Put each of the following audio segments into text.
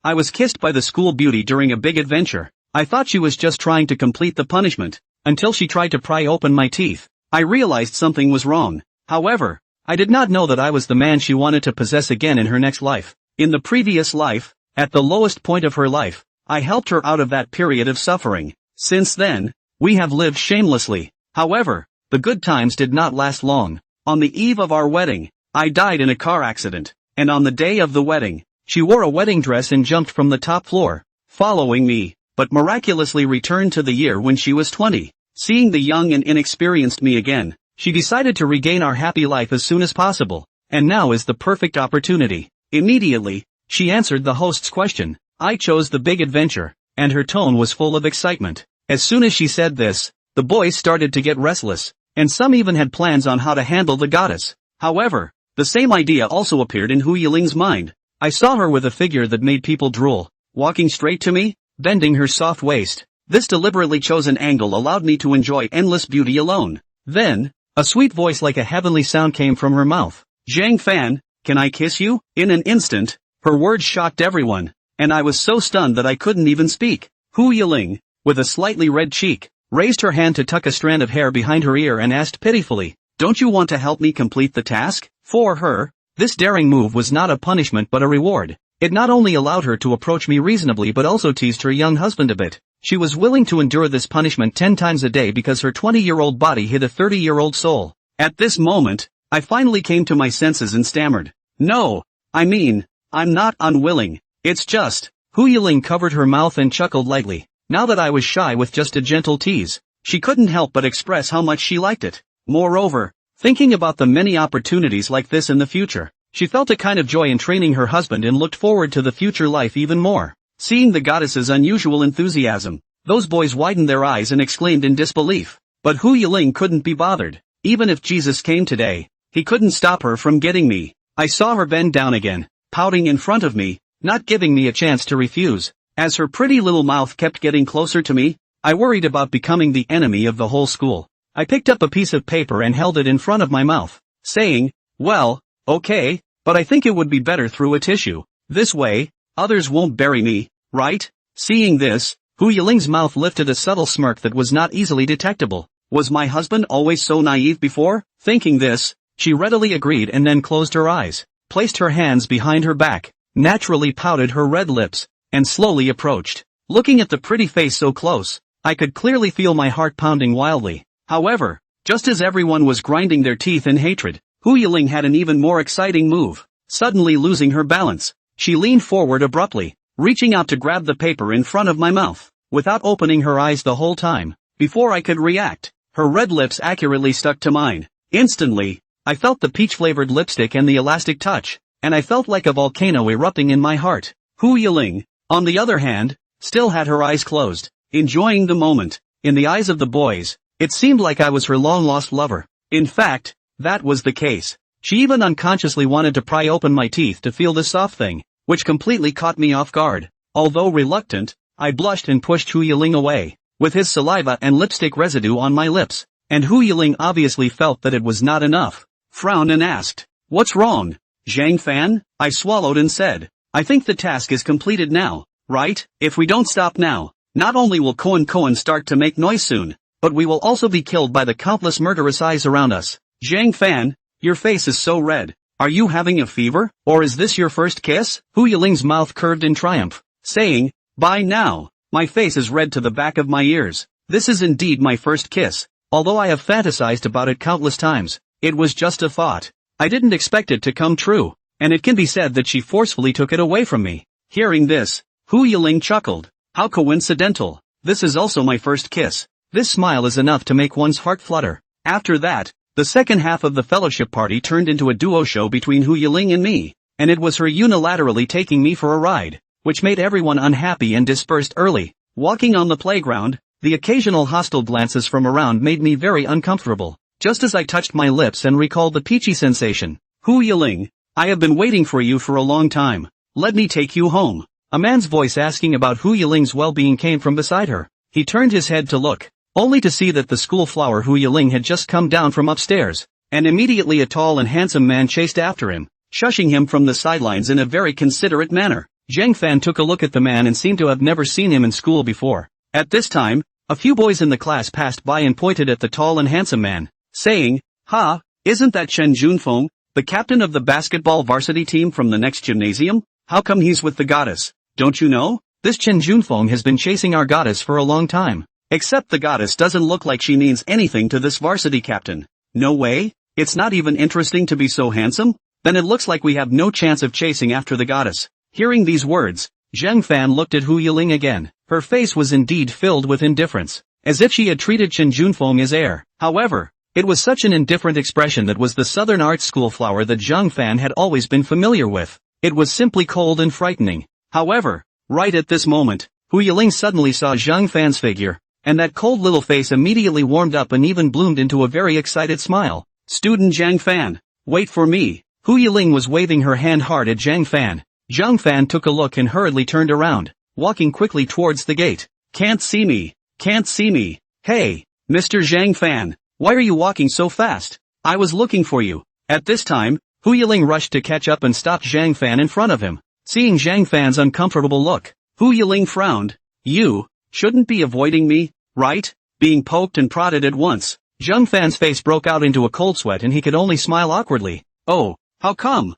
I was kissed by the school beauty during a big adventure. I thought she was just trying to complete the punishment, until she tried to pry open my teeth. I realized something was wrong. However, I did not know that I was the man she wanted to possess again in her next life. In the previous life, at the lowest point of her life, I helped her out of that period of suffering. Since then, we have lived shamelessly. However, the good times did not last long. On the eve of our wedding, I died in a car accident, and on the day of the wedding, she wore a wedding dress and jumped from the top floor, following me, but miraculously returned to the year when she was 20. Seeing the young and inexperienced me again, she decided to regain our happy life as soon as possible, and now is the perfect opportunity. Immediately, she answered the host's question. I chose the big adventure, and her tone was full of excitement. As soon as she said this, the boys started to get restless, and some even had plans on how to handle the goddess. However, the same idea also appeared in Hu Yiling's mind. I saw her with a figure that made people drool, walking straight to me, bending her soft waist. This deliberately chosen angle allowed me to enjoy endless beauty alone. Then, a sweet voice like a heavenly sound came from her mouth. Zhang Fan, can I kiss you? In an instant, her words shocked everyone, and I was so stunned that I couldn't even speak. Hu Yiling, with a slightly red cheek, raised her hand to tuck a strand of hair behind her ear and asked pitifully, don't you want to help me complete the task? For her, this daring move was not a punishment but a reward. It not only allowed her to approach me reasonably but also teased her young husband a bit. She was willing to endure this punishment 10 times a day because her 20-year-old body hid a 30-year-old soul. At this moment, I finally came to my senses and stammered. No, I'm not unwilling. It's just, Hu Yiling covered her mouth and chuckled lightly. Now that I was shy with just a gentle tease, she couldn't help but express how much she liked it. Moreover, thinking about the many opportunities like this in the future, she felt a kind of joy in training her husband and looked forward to the future life even more. Seeing the goddess's unusual enthusiasm, those boys widened their eyes and exclaimed in disbelief. But Hu Yiling couldn't be bothered. Even if Jesus came today, he couldn't stop her from getting me. I saw her bend down again, pouting in front of me, not giving me a chance to refuse. As her pretty little mouth kept getting closer to me, I worried about becoming the enemy of the whole school. I picked up a piece of paper and held it in front of my mouth, saying, well, okay, but I think it would be better through a tissue. This way, others won't bury me, right? Seeing this, Hu Yiling's mouth lifted a subtle smirk that was not easily detectable. Was my husband always so naive before? Thinking this, she readily agreed and then closed her eyes, placed her hands behind her back, naturally pouted her red lips, and slowly approached. Looking at the pretty face so close, I could clearly feel my heart pounding wildly. However, just as everyone was grinding their teeth in hatred, Hu Yiling had an even more exciting move. Suddenly losing her balance, she leaned forward abruptly, reaching out to grab the paper in front of my mouth, without opening her eyes the whole time. Before I could react, her red lips accurately stuck to mine. Instantly, I felt the peach-flavored lipstick and the elastic touch, and I felt like a volcano erupting in my heart. Hu Yiling, on the other hand, still had her eyes closed, enjoying the moment. In the eyes of the boys, it seemed like I was her long-lost lover. In fact, that was the case. She even unconsciously wanted to pry open my teeth to feel the soft thing, which completely caught me off guard. Although reluctant, I blushed and pushed Hu Yiling away, with his saliva and lipstick residue on my lips, and Hu Yiling obviously felt that it was not enough. Frowned and asked, what's wrong, Zhang Fan? I swallowed and said, I think the task is completed now, right? If we don't stop now, not only will Koan start to make noise soon, but we will also be killed by the countless murderous eyes around us. Zhang Fan, your face is so red. Are you having a fever, or is this your first kiss? Hu Yiling's mouth curved in triumph, saying, by now, my face is red to the back of my ears. This is indeed my first kiss, although I have fantasized about it countless times. It was just a thought. I didn't expect it to come true, and it can be said that she forcefully took it away from me. Hearing this, Hu Yiling chuckled. How coincidental. This is also my first kiss. This smile is enough to make one's heart flutter. After that, the second half of the fellowship party turned into a duo show between Hu Yiling and me, and it was her unilaterally taking me for a ride, which made everyone unhappy and dispersed early. Walking on the playground, the occasional hostile glances from around made me very uncomfortable. Just as I touched my lips and recalled the peachy sensation, Hu Yiling, I have been waiting for you for a long time. Let me take you home. A man's voice asking about Hu Yiling's well-being came from beside her. He turned his head to look, only to see that the school flower Hu Yiling had just come down from upstairs, and immediately a tall and handsome man chased after him, shushing him from the sidelines in a very considerate manner. Zhang Fan took a look at the man and seemed to have never seen him in school before. At this time, a few boys in the class passed by and pointed at the tall and handsome man, saying, "Ha, isn't that Chen Junfeng, the captain of the basketball varsity team from the next gymnasium? How come he's with the goddess? Don't you know? This Chen Junfeng has been chasing our goddess for a long time. Except the goddess doesn't look like she means anything to this varsity captain. No way? It's not even interesting to be so handsome? Then it looks like we have no chance of chasing after the goddess." Hearing these words, Zhang Fan looked at Hu Yiling again. Her face was indeed filled with indifference, as if she had treated Chen Junfeng as air. However, it was such an indifferent expression that was the Southern Art School flower that Zhang Fan had always been familiar with. It was simply cold and frightening. However, right at this moment, Hu Yiling suddenly saw Zhang Fan's figure, and that cold little face immediately warmed up and even bloomed into a very excited smile. "Student Zhang Fan, wait for me." Hu Yiling was waving her hand hard at Zhang Fan. Zhang Fan took a look and hurriedly turned around, walking quickly towards the gate. Can't see me. Can't see me. Hey, Mr. Zhang Fan, why are you walking so fast? I was looking for you." At this time, Hu Yiling rushed to catch up and stopped Zhang Fan in front of him. Seeing Zhang Fan's uncomfortable look, Hu Yiling frowned. "You shouldn't be avoiding me, right?" Being poked and prodded at once, Zhang Fan's face broke out into a cold sweat and he could only smile awkwardly. "Oh, how come?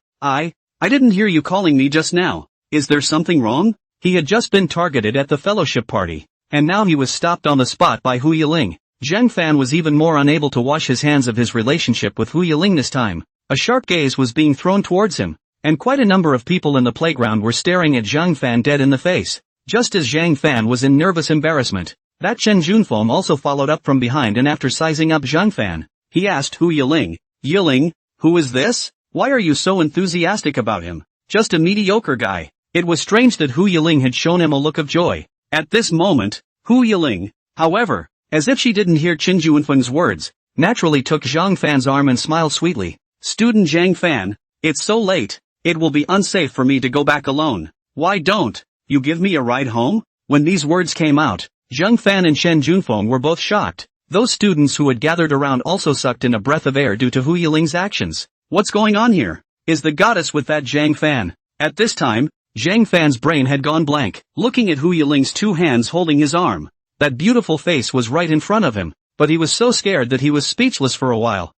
I didn't hear you calling me just now. Is there something wrong?" He had just been targeted at the fellowship party, and now he was stopped on the spot by Hu Yiling. Zhang Fan was even more unable to wash his hands of his relationship with Hu Yiling this time. A sharp gaze was being thrown towards him, and quite a number of people in the playground were staring at Zhang Fan dead in the face. Just as Zhang Fan was in nervous embarrassment, that Chen Junfeng also followed up from behind, and after sizing up Zhang Fan, he asked Hu Yiling, "Yiling, who is this? Why are you so enthusiastic about him? Just a mediocre guy." It was strange that Hu Yiling had shown him a look of joy. At this moment, Hu Yiling, however, as if she didn't hear Chen Junfeng's words, naturally took Zhang Fan's arm and smiled sweetly. "Student Zhang Fan, it's so late. It will be unsafe for me to go back alone. Why don't you give me a ride home?" When these words came out, Zhang Fan and Chen Junfeng were both shocked. Those students who had gathered around also sucked in a breath of air due to Hu Yiling's actions. What's going on here? Is the goddess with that Zhang Fan? At this time, Zhang Fan's brain had gone blank, looking at Hu Yiling's two hands holding his arm. That beautiful face was right in front of him, but he was so scared that he was speechless for a while.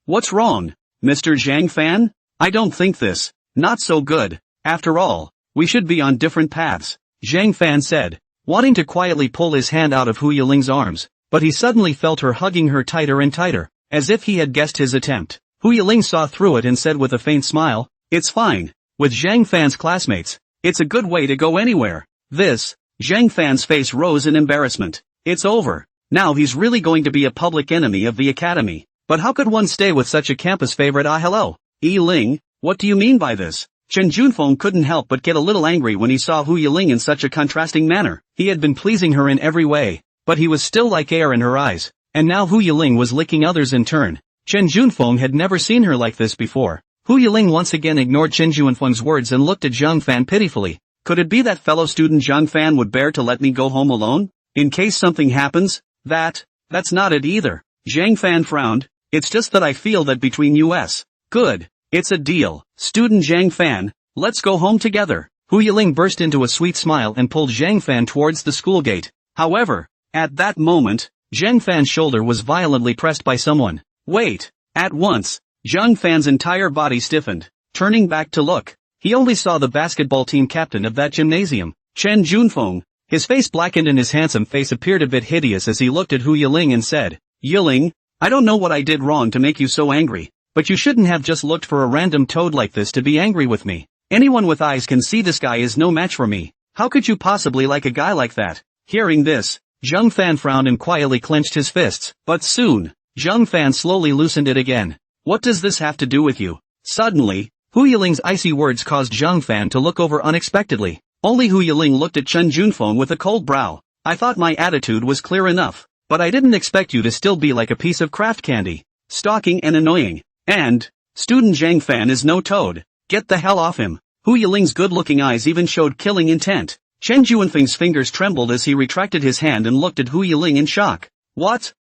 What's wrong? Mr. Zhang Fan? I don't think this, not so good. After all, we should be on different paths, Zhang Fan said, wanting to quietly pull his hand out of Hu Yiling's arms, but he suddenly felt her hugging her tighter and tighter, as if he had guessed his attempt. Hu Yiling saw through it and said with a faint smile, "It's fine. With Zhang Fan's classmates, it's a good way to go anywhere." Zhang Fan's face rose in embarrassment. "It's over. Now he's really going to be a public enemy of the academy. But how could one stay with such a campus favorite? Hello. Yiling, what do you mean by this?" Chen Junfeng couldn't help but get a little angry when he saw Hu Yiling in such a contrasting manner. He had been pleasing her in every way, but he was still like air in her eyes, and now Hu Yiling was licking others in turn. Chen Junfeng had never seen her like this before. Hu Yiling once again ignored Chen Junfeng's words and looked at Zhang Fan pitifully. Could it be that fellow student Zhang Fan would bear to let me go home alone? In case something happens? That's not it either. Zhang Fan frowned. It's just that I feel that between us. Good. It's a deal. Student Zhang Fan, let's go home together. Hu Yiling burst into a sweet smile and pulled Zhang Fan towards the school gate. However, at that moment, Zhang Fan's shoulder was violently pressed by someone. Wait! At once, Zhang Fan's entire body stiffened. Turning back to look, he only saw the basketball team captain of that gymnasium, Chen Junfeng. His face blackened and his handsome face appeared a bit hideous as he looked at Hu Yiling and said, "Yiling, I don't know what I did wrong to make you so angry, but you shouldn't have just looked for a random toad like this to be angry with me. Anyone with eyes can see this guy is no match for me. How could you possibly like a guy like that?" Hearing this, Zhang Fan frowned and quietly clenched his fists, but soon, Zhang Fan slowly loosened it again. "What does this have to do with you?" Suddenly, Hu Yiling's icy words caused Zhang Fan to look over unexpectedly. Only Hu Yiling looked at Chen Junfeng with a cold brow. "I thought my attitude was clear enough, but I didn't expect you to still be like a piece of craft candy. Stalking and annoying. And, student Zhang Fan is no toad. Get the hell off him." Hu Yiling's good-looking eyes even showed killing intent. Chen Junfeng's fingers trembled as he retracted his hand and looked at Hu Yiling in shock. What?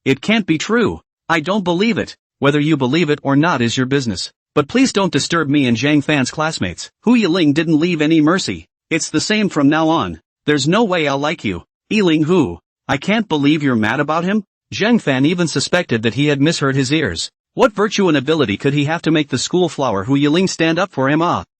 It can't be true. I don't believe it. Whether you believe it or not is your business. but please don't disturb me and Zhang Fan's classmates. Hu Yiling didn't leave any mercy. It's the same from now on. There's no way I'll like you. Yiling Hu. I can't believe you're mad about him? Zhang Fan even suspected that he had misheard his ears. What virtue and ability could he have to make the school flower Hu Yiling stand up for him?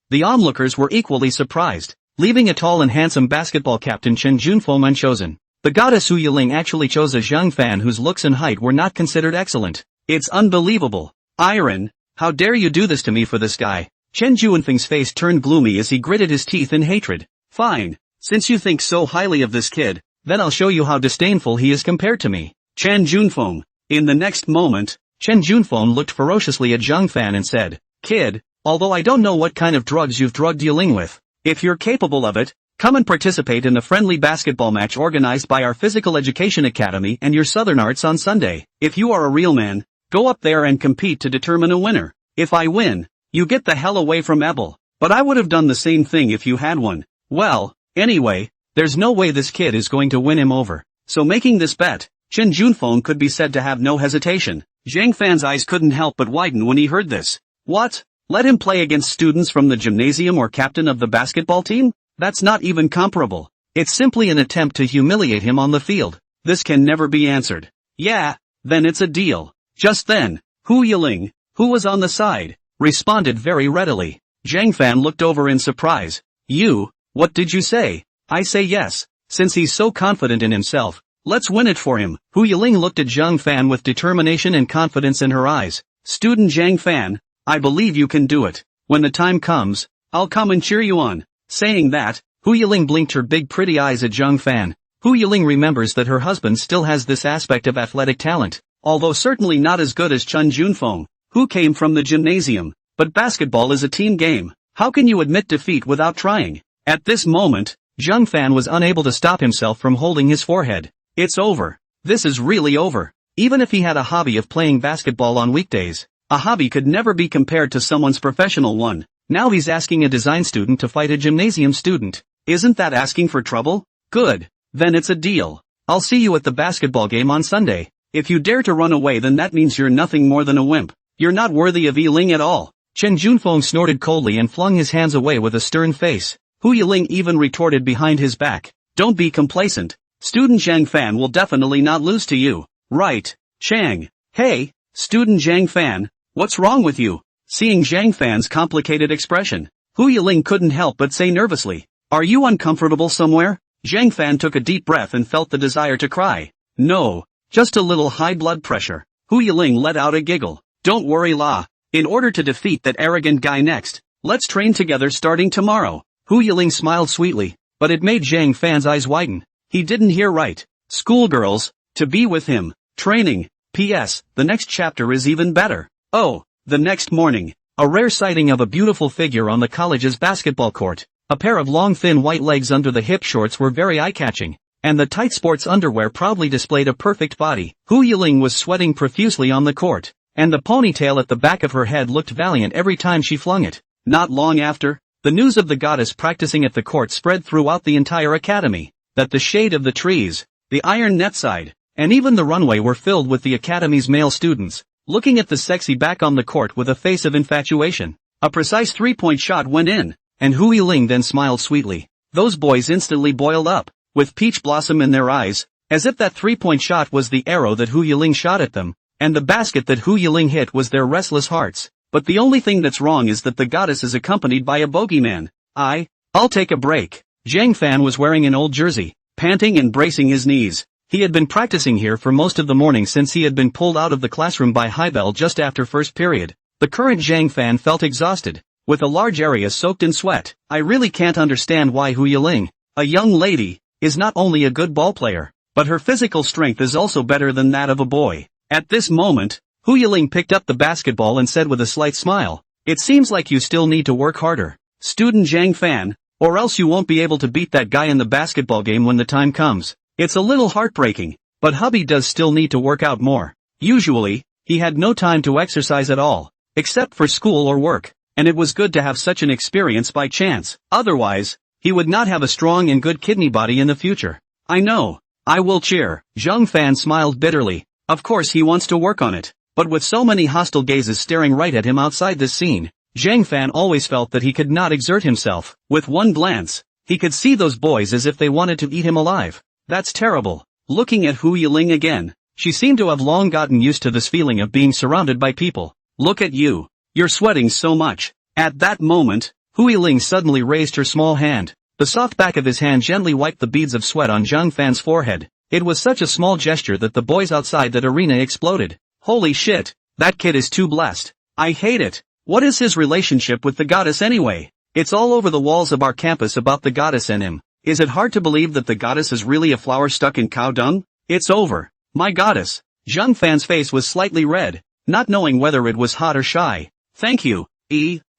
The onlookers were equally surprised, leaving a tall and handsome basketball captain Chen Junfeng unchosen. The goddess Hu Yiling actually chose a Zhang Fan whose looks and height were not considered excellent. It's unbelievable. Iron, how dare you do this to me for this guy? Chen Junfeng's face turned gloomy as he gritted his teeth in hatred. Fine, since you think so highly of this kid, then I'll show you how disdainful he is compared to me. Chen Junfeng. In the next moment, Chen Junfeng looked ferociously at Zhang Fan and said, Kid, although I don't know what kind of drugs you've drugged Yiling with, if you're capable of it, come and participate in the friendly basketball match organized by our Physical Education Academy and your Southern Arts on Sunday. If you are a real man, go up there and compete to determine a winner. If I win, you get the hell away from Ebel. But I would have done the same thing if you had one. Well, anyway, there's no way this kid is going to win him over. So making this bet, Chen Junfeng could be said to have no hesitation. Zhang Fan's eyes couldn't help but widen when he heard this. What? Let him play against students from the gymnasium or captain of the basketball team? That's not even comparable. It's simply an attempt to humiliate him on the field. This can never be answered. Yeah, then it's a deal. Just then, Hu Yiling, who was on the side, responded very readily. Zhang Fan looked over in surprise. You, what did you say? I say yes. Since he's so confident in himself, let's win it for him. Hu Yiling looked at Zhang Fan with determination and confidence in her eyes. Student Zhang Fan, I believe you can do it. When the time comes, I'll come and cheer you on. Saying that, Hu Yiling blinked her big pretty eyes at Zhang Fan. Hu Yiling remembers that her husband still has this aspect of athletic talent, although certainly not as good as Chen Junfeng, who came from the gymnasium. But basketball is a team game. How can you admit defeat without trying? At this moment, Zhang Fan was unable to stop himself from holding his forehead. It's over. This is really over. Even if he had a hobby of playing basketball on weekdays, a hobby could never be compared to someone's professional one. Now he's asking a design student to fight a gymnasium student. Isn't that asking for trouble? Good. Then it's a deal. I'll see you at the basketball game on Sunday. If you dare to run away, then that means you're nothing more than a wimp. You're not worthy of Yiling at all. Chen Junfeng snorted coldly and flung his hands away with a stern face. Hu Yiling even retorted behind his back. Don't be complacent. Student Zhang Fan will definitely not lose to you. Right, Chang. Hey, student Zhang Fan, what's wrong with you? Seeing Zhang Fan's complicated expression, Hu Yiling couldn't help but say nervously, are you uncomfortable somewhere? Zhang Fan took a deep breath and felt the desire to cry. No, just a little high blood pressure. Hu Yiling let out a giggle. Don't worry, La. In order to defeat that arrogant guy next, let's train together starting tomorrow. Hu Yiling smiled sweetly, but it made Zhang Fan's eyes widen. He didn't hear right. Schoolgirls, to be with him. Training. P.S. The next chapter is even better. Oh, the next morning, a rare sighting of a beautiful figure on the college's basketball court. A pair of long thin white legs under the hip shorts were very eye-catching, and the tight sports underwear proudly displayed a perfect body. Hu Yiling was sweating profusely on the court, and the ponytail at the back of her head looked valiant every time she flung it. Not long after, the news of the goddess practicing at the court spread throughout the entire academy, that the shade of the trees, the iron net side, and even the runway were filled with the academy's male students, looking at the sexy back on the court with a face of infatuation. A precise three-point shot went in, and Hu Yiling then smiled sweetly. Those boys instantly boiled up, with peach blossom in their eyes, as if that three-point shot was the arrow that Hu Yiling shot at them, and the basket that Hu Yiling hit was their restless hearts. But the only thing that's wrong is that the goddess is accompanied by a bogeyman. I'll take a break. Zhang Fan was wearing an old jersey, panting and bracing his knees. He had been practicing here for most of the morning since he had been pulled out of the classroom by Haibel just after first period. The current Zhang Fan felt exhausted, with a large area soaked in sweat. I really can't understand why Hu Yiling, a young lady, is not only a good ball player, but her physical strength is also better than that of a boy. At this moment, Hu Yiling picked up the basketball and said with a slight smile, it seems like you still need to work harder, student Zhang Fan, or else you won't be able to beat that guy in the basketball game when the time comes. It's a little heartbreaking, but hubby does still need to work out more. Usually, he had no time to exercise at all, except for school or work, and it was good to have such an experience by chance. Otherwise, he would not have a strong and good kidney body in the future. I know. I will cheer. Zhang Fan smiled bitterly. Of course he wants to work on it, But with so many hostile gazes staring right at him outside this scene, Zhang Fan always felt that he could not exert himself. With one glance, he could see those boys as if they wanted to eat him alive. That's terrible. Looking at Hu Yiling again, she seemed to have long gotten used to this feeling of being surrounded by people. Look at you. You're sweating so much. At that moment, Hu Yiling suddenly raised her small hand. The soft back of his hand gently wiped the beads of sweat on Zhang Fan's forehead. It was such a small gesture that the boys outside that arena exploded. Holy shit, that kid is too blessed. I hate it. What is his relationship with the goddess anyway? It's all over the walls of our campus about the goddess and him. Is it hard to believe that the goddess is really a flower stuck in cow dung? It's over. My goddess. Zhang Fan's face was slightly red, not knowing whether it was hot or shy. Thank you,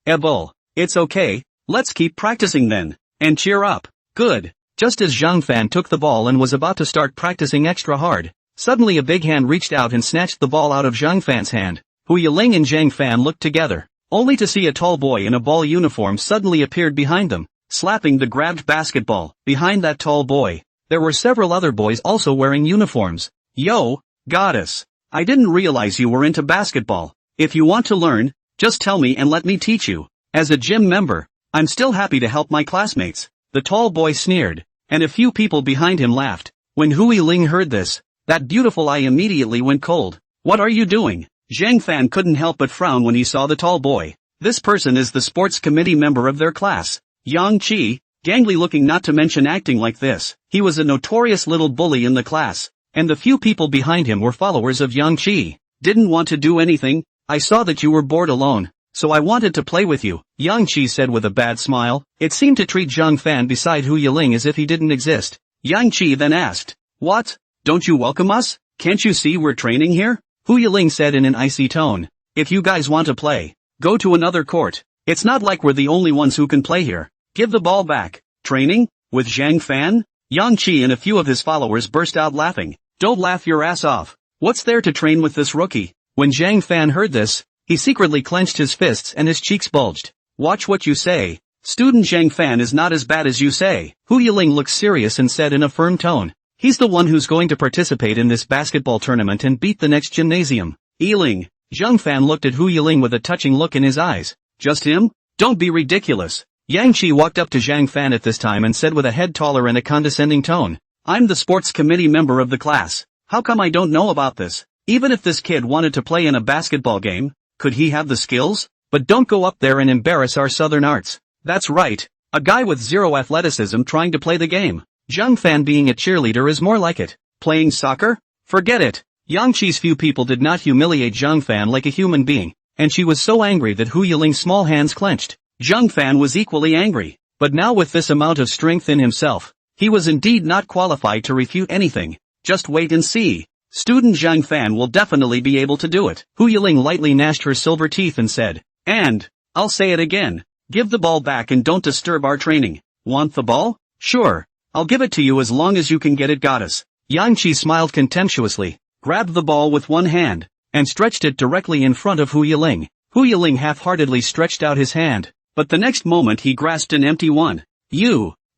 Ebol. It's okay, let's keep practicing then. And cheer up. Good. Just as Zhang Fan took the ball and was about to start practicing extra hard, suddenly a big hand reached out and snatched the ball out of Zhang Fan's hand. Hu Yiling and Zhang Fan looked together, only to see a tall boy in a ball uniform suddenly appeared behind them, slapping the grabbed basketball. Behind that tall boy, there were several other boys also wearing uniforms. Yo, goddess. I didn't realize you were into basketball. If you want to learn, just tell me and let me teach you. As a gym member, I'm still happy to help my classmates. The tall boy sneered, and a few people behind him laughed. When Hu Yiling heard this, that beautiful eye immediately went cold. What are you doing? Zhang Fan couldn't help but frown when he saw the tall boy. This person is the sports committee member of their class. Yang Qi, gangly looking not to mention acting like this. He was a notorious little bully in the class, and the few people behind him were followers of Yang Qi. Didn't want to do anything. I saw that you were bored alone, so I wanted to play with you, Yang Qi said with a bad smile. It seemed to treat Zhang Fan beside Hu Yiling as if he didn't exist. Yang Qi then asked, "What? Don't you welcome us? Can't you see we're training here?" Hu Yiling said in an icy tone, "If you guys want to play, go to another court. It's not like we're the only ones who can play here. Give the ball back." Training? With Zhang Fan? Yang Qi and a few of his followers burst out laughing. Don't laugh your ass off. What's there to train with this rookie? When Zhang Fan heard this, he secretly clenched his fists and his cheeks bulged. Watch what you say. Student Zhang Fan is not as bad as you say. Hu Yiling looked serious and said in a firm tone, "He's the one who's going to participate in this basketball tournament and beat the next gymnasium." Yiling. Zhang Fan looked at Hu Yiling with a touching look in his eyes. Just him? Don't be ridiculous. Yang Qi walked up to Zhang Fan at this time and said with a head taller and a condescending tone, "I'm the sports committee member of the class. How come I don't know about this? Even if this kid wanted to play in a basketball game, could he have the skills? But don't go up there and embarrass our southern arts." That's right. A guy with zero athleticism trying to play the game. Zhang Fan being a cheerleader is more like it. Playing soccer? Forget it. Yang Qi's few people did not humiliate Zhang Fan like a human being, and she was so angry that Hu Yiling's small hands clenched. Zhang Fan was equally angry, but now with this amount of strength in himself, he was indeed not qualified to refute anything. Just wait and see. Student Zhang Fan will definitely be able to do it. Hu Yiling lightly gnashed her silver teeth and said, "And, I'll say it again, give the ball back and don't disturb our training." Want the ball? Sure. I'll give it to you as long as you can get it, goddess. Yang Qi smiled contemptuously, grabbed the ball with one hand, and stretched it directly in front of Hu Yiling. Hu Yiling half-heartedly stretched out his hand, but the next moment he grasped an empty one.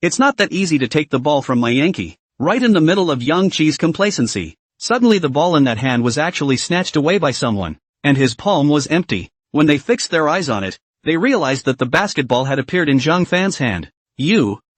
It's not that easy to take the ball from my Yankee. Right in the middle of Yang Qi's complacency, suddenly the ball in that hand was actually snatched away by someone, and his palm was empty. When they fixed their eyes on it, they realized that the basketball had appeared in Zhang Fan's hand.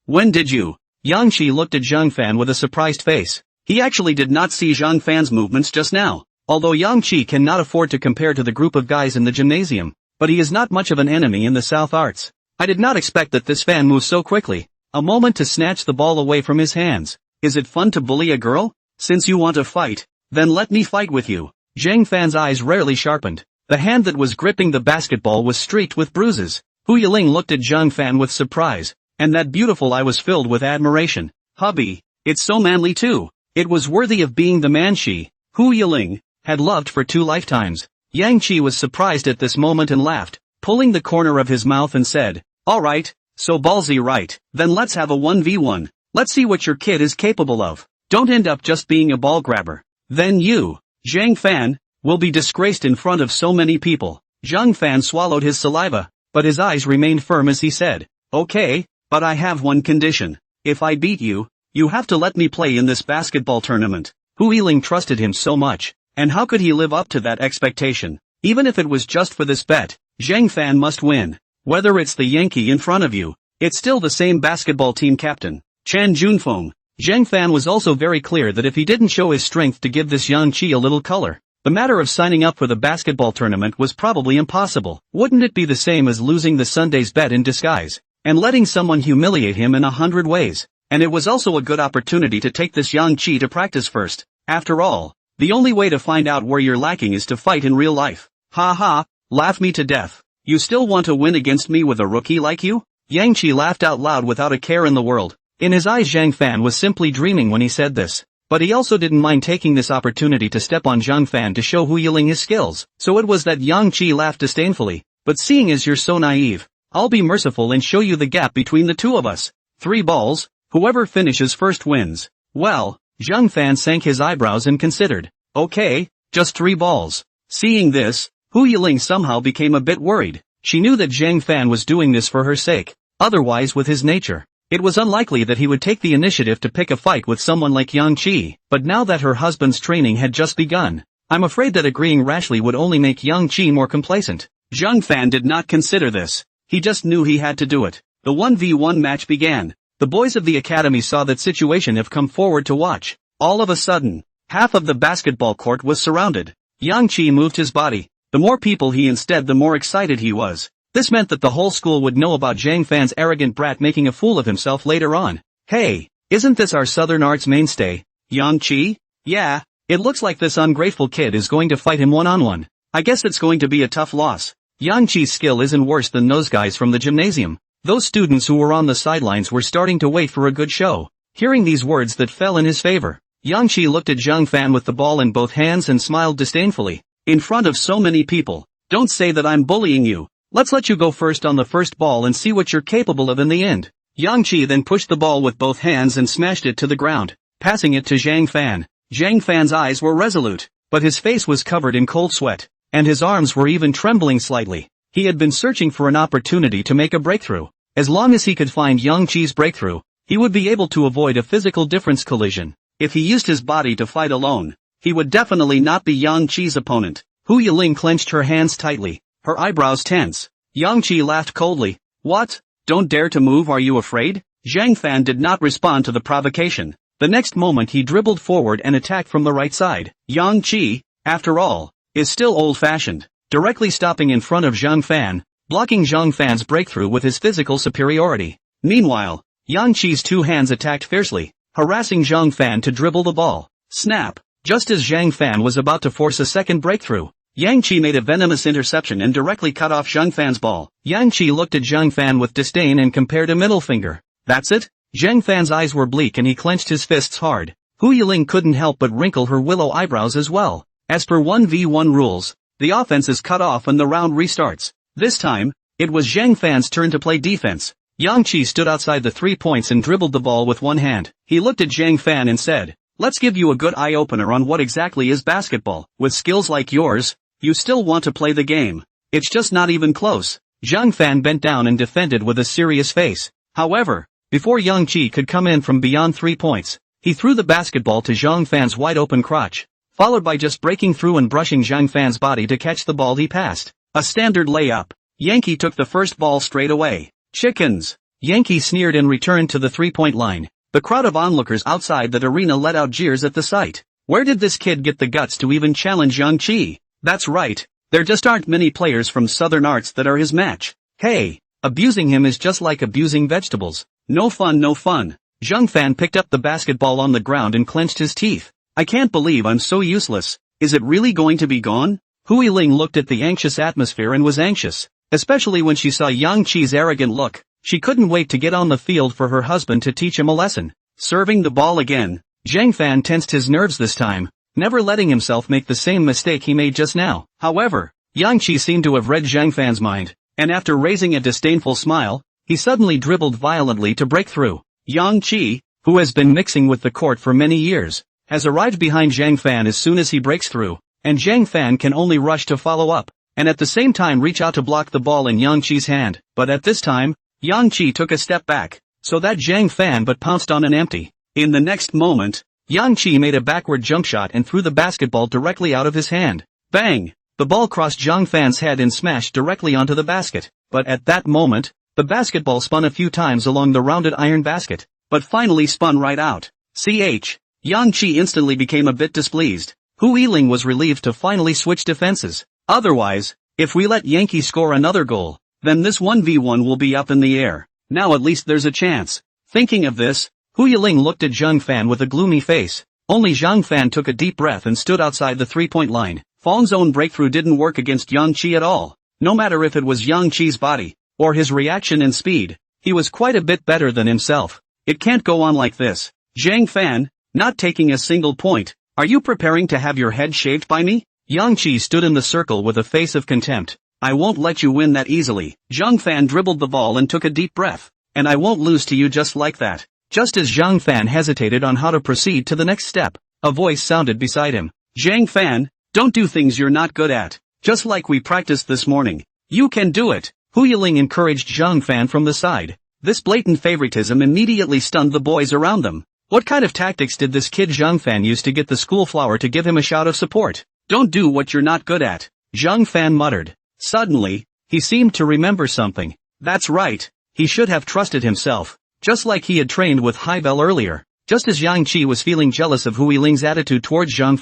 When did you? Yang Qi looked at Zhang Fan with a surprised face. He actually did not see Zhang Fan's movements just now. Although Yang Qi cannot afford to compare to the group of guys in the gymnasium, but he is not much of an enemy in the South Arts. I did not expect that this fan moves so quickly. A moment to snatch the ball away from his hands. Is it fun to bully a girl? Since you want to fight, then let me fight with you. Zhang Fan's eyes rarely sharpened. The hand that was gripping the basketball was streaked with bruises. Hu Yiling looked at Zhang Fan with surprise, and that beautiful eye was filled with admiration. Hubby, it's so manly too. It was worthy of being the man she, Hu Yiling, had loved for 2 lifetimes. Yang Qi was surprised at this moment and laughed, pulling the corner of his mouth and said, "Alright, so ballsy right, then let's have a 1v1. Let's see what your kid is capable of. Don't end up just being a ball grabber. Then you, Zhang Fan, will be disgraced in front of so many people." Zhang Fan swallowed his saliva, but his eyes remained firm as he said, "Okay, but I have one condition. If I beat you, you have to let me play in this basketball tournament." Hu Yiling trusted him so much, and how could he live up to that expectation? Even if it was just for this bet, Zhang Fan must win. Whether it's the Yankee in front of you, it's still the same basketball team captain, Chan Junfeng. Zhang Fan was also very clear that if he didn't show his strength to give this Yang Qi a little color, the matter of signing up for the basketball tournament was probably impossible. Wouldn't it be the same as losing the Sunday's bet in disguise, and letting someone humiliate him in 100 ways? And it was also a good opportunity to take this Yang Qi to practice first. After all, the only way to find out where you're lacking is to fight in real life. Ha ha, laugh me to death. You still want to win against me with a rookie like you? Yang Qi laughed out loud without a care in the world. In his eyes Zhang Fan was simply dreaming when he said this. But he also didn't mind taking this opportunity to step on Zhang Fan to show Hu Yiling his skills. So it was that Yang Qi laughed disdainfully. But seeing as you're so naive, I'll be merciful and show you the gap between the two of us. 3 balls, whoever finishes first wins. Well, Zhang Fan sank his eyebrows and considered. Okay, just 3 balls. Seeing this, Hu Yiling somehow became a bit worried. She knew that Zhang Fan was doing this for her sake. Otherwise with his nature, it was unlikely that he would take the initiative to pick a fight with someone like Yang Qi. But now that her husband's training had just begun, I'm afraid that agreeing rashly would only make Yang Qi more complacent. Zhang Fan did not consider this. He just knew he had to do it. The 1v1 match began. The boys of the academy saw that situation have come forward to watch. All of a sudden, half of the basketball court was surrounded. Yang Qi moved his body. The more people he instead, the more excited he was. This meant that the whole school would know about Zhang Fan's arrogant brat making a fool of himself later on. Hey, isn't this our Southern Arts mainstay, Yang Qi? Yeah, it looks like this ungrateful kid is going to fight him one-on-one. I guess it's going to be a tough loss. Yang Qi's skill isn't worse than those guys from the gymnasium. Those students who were on the sidelines were starting to wait for a good show. Hearing these words that fell in his favor, Yang Qi looked at Zhang Fan with the ball in both hands and smiled disdainfully. In front of so many people, don't say that I'm bullying you. Let's let you go first on the first ball and see what you're capable of in the end. Yang Qi then pushed the ball with both hands and smashed it to the ground, passing it to Zhang Fan. Zhang Fan's eyes were resolute, but his face was covered in cold sweat, and his arms were even trembling slightly. He had been searching for an opportunity to make a breakthrough. As long as he could find Yang Qi's breakthrough, he would be able to avoid a physical difference collision. If he used his body to fight alone, he would definitely not be Yang Qi's opponent. Hu Yiling clenched her hands tightly, her eyebrows tense. Yang Qi laughed coldly. What? Don't dare to move, are you afraid? Zhang Fan did not respond to the provocation. The next moment he dribbled forward and attacked from the right side. Yang Qi, after all, is still old-fashioned, directly stopping in front of Zhang Fan, blocking Zhang Fan's breakthrough with his physical superiority. Meanwhile, Yang Qi's 2 hands attacked fiercely, harassing Zhang Fan to dribble the ball. Snap! Just as Zhang Fan was about to force a second breakthrough, Yang Qi made a venomous interception and directly cut off Zhang Fan's ball. Yang Qi looked at Zhang Fan with disdain and compared a middle finger. That's it? Zhang Fan's eyes were bleak and he clenched his fists hard. Hu Yiling couldn't help but wrinkle her willow eyebrows as well. As per 1v1 rules, the offense is cut off and the round restarts. This time, it was Zhang Fan's turn to play defense. Yang Qi stood outside the 3 points and dribbled the ball with one hand. He looked at Zhang Fan and said, let's give you a good eye-opener on what exactly is basketball. With skills like yours, you still want to play the game. It's just not even close. Zhang Fan bent down and defended with a serious face. However, before Yang Qi could come in from beyond 3 points, he threw the basketball to Zhang Fan's wide-open crotch, followed by just breaking through and brushing Zhang Fan's body to catch the ball he passed. A standard layup. Yankee took the first ball straight away. Chickens! Yankee sneered and returned to the 3-point line. The crowd of onlookers outside that arena let out jeers at the sight. Where did this kid get the guts to even challenge Yang Qi? That's right, there just aren't many players from Southern Arts that are his match. Hey, abusing him is just like abusing vegetables. No fun, no fun. Zhang Fan picked up the basketball on the ground and clenched his teeth. I can't believe I'm so useless. Is it really going to be gone? Hu Yiling looked at the anxious atmosphere and was anxious, especially when she saw Yang Qi's arrogant look. She couldn't wait to get on the field for her husband to teach him a lesson. Serving the ball again. Zhang Fan tensed his nerves this time, never letting himself make the same mistake he made just now. However, Yang Qi seemed to have read Zhang Fan's mind, and after raising a disdainful smile, he suddenly dribbled violently to break through. Yang Qi, who has been mixing with the court for many years, has arrived behind Zhang Fan as soon as he breaks through, and Zhang Fan can only rush to follow up, and at the same time reach out to block the ball in Yang Qi's hand. But at this time, Yang Qi took a step back, so that Zhang Fan but pounced on an empty. In the next moment, Yang Qi made a backward jump shot and threw the basketball directly out of his hand. Bang! The ball crossed Zhang Fan's head and smashed directly onto the basket. But at that moment, the basketball spun a few times along the rounded iron basket, but finally spun right out. Yang Qi instantly became a bit displeased. Hu Yiling was relieved to finally switch defenses. Otherwise, if we let Yankee score another goal, then this 1v1 will be up in the air. Now at least there's a chance. Thinking of this, Hu Yiling looked at Zhang Fan with a gloomy face. Only Zhang Fan took a deep breath and stood outside the three-point line. Fang's own breakthrough didn't work against Yang Qi at all. No matter if it was Yang Qi's body, or his reaction and speed, he was quite a bit better than himself. It can't go on like this. Zhang Fan, not taking a single point. Are you preparing to have your head shaved by me? Yang Qi stood in the circle with a face of contempt. I won't let you win that easily. Zhang Fan dribbled the ball and took a deep breath. And I won't lose to you just like that. Just as Zhang Fan hesitated on how to proceed to the next step, a voice sounded beside him. Zhang Fan, don't do things you're not good at. Just like we practiced this morning. You can do it. Hu Yiling encouraged Zhang Fan from the side. This blatant favoritism immediately stunned the boys around them. What kind of tactics did this kid Zhang Fan use to get the school flower to give him a shout of support? Don't do what you're not good at, Zhang Fan muttered. Suddenly, he seemed to remember something. That's right, he should have trusted himself, just like he had trained with Haibel earlier. Just as Yang Qi was feeling jealous of Hu Yiling's attitude towards Zhang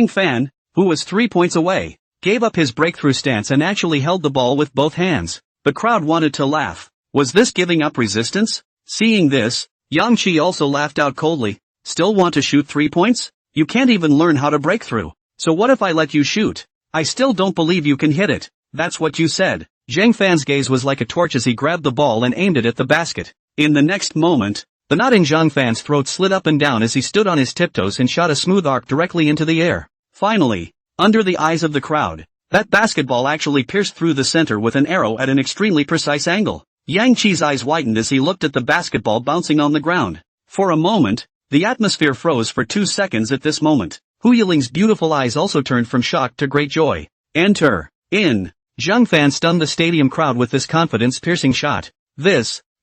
Fan, who was 3 points away, gave up his breakthrough stance and actually held the ball with both hands. The crowd wanted to laugh. Was this giving up resistance? Seeing this, Yang Qi also laughed out coldly. Still want to shoot 3 points? You can't even learn how to break through. So what if I let you shoot? I still don't believe you can hit it. That's what you said. Zhang Fan's gaze was like a torch as he grabbed the ball and aimed it at the basket. In the next moment, the knot in Zhang Fan's throat slid up and down as he stood on his tiptoes and shot a smooth arc directly into the air. Finally, under the eyes of the crowd, that basketball actually pierced through the center with an arrow at an extremely precise angle. Yang Qi's eyes widened as he looked at the basketball bouncing on the ground. For a moment, the atmosphere froze for 2 seconds at this moment. Hu Yiling's beautiful eyes also turned from shock to great joy. Enter. In. Zhang Fan stunned the stadium crowd with this confidence-piercing shot.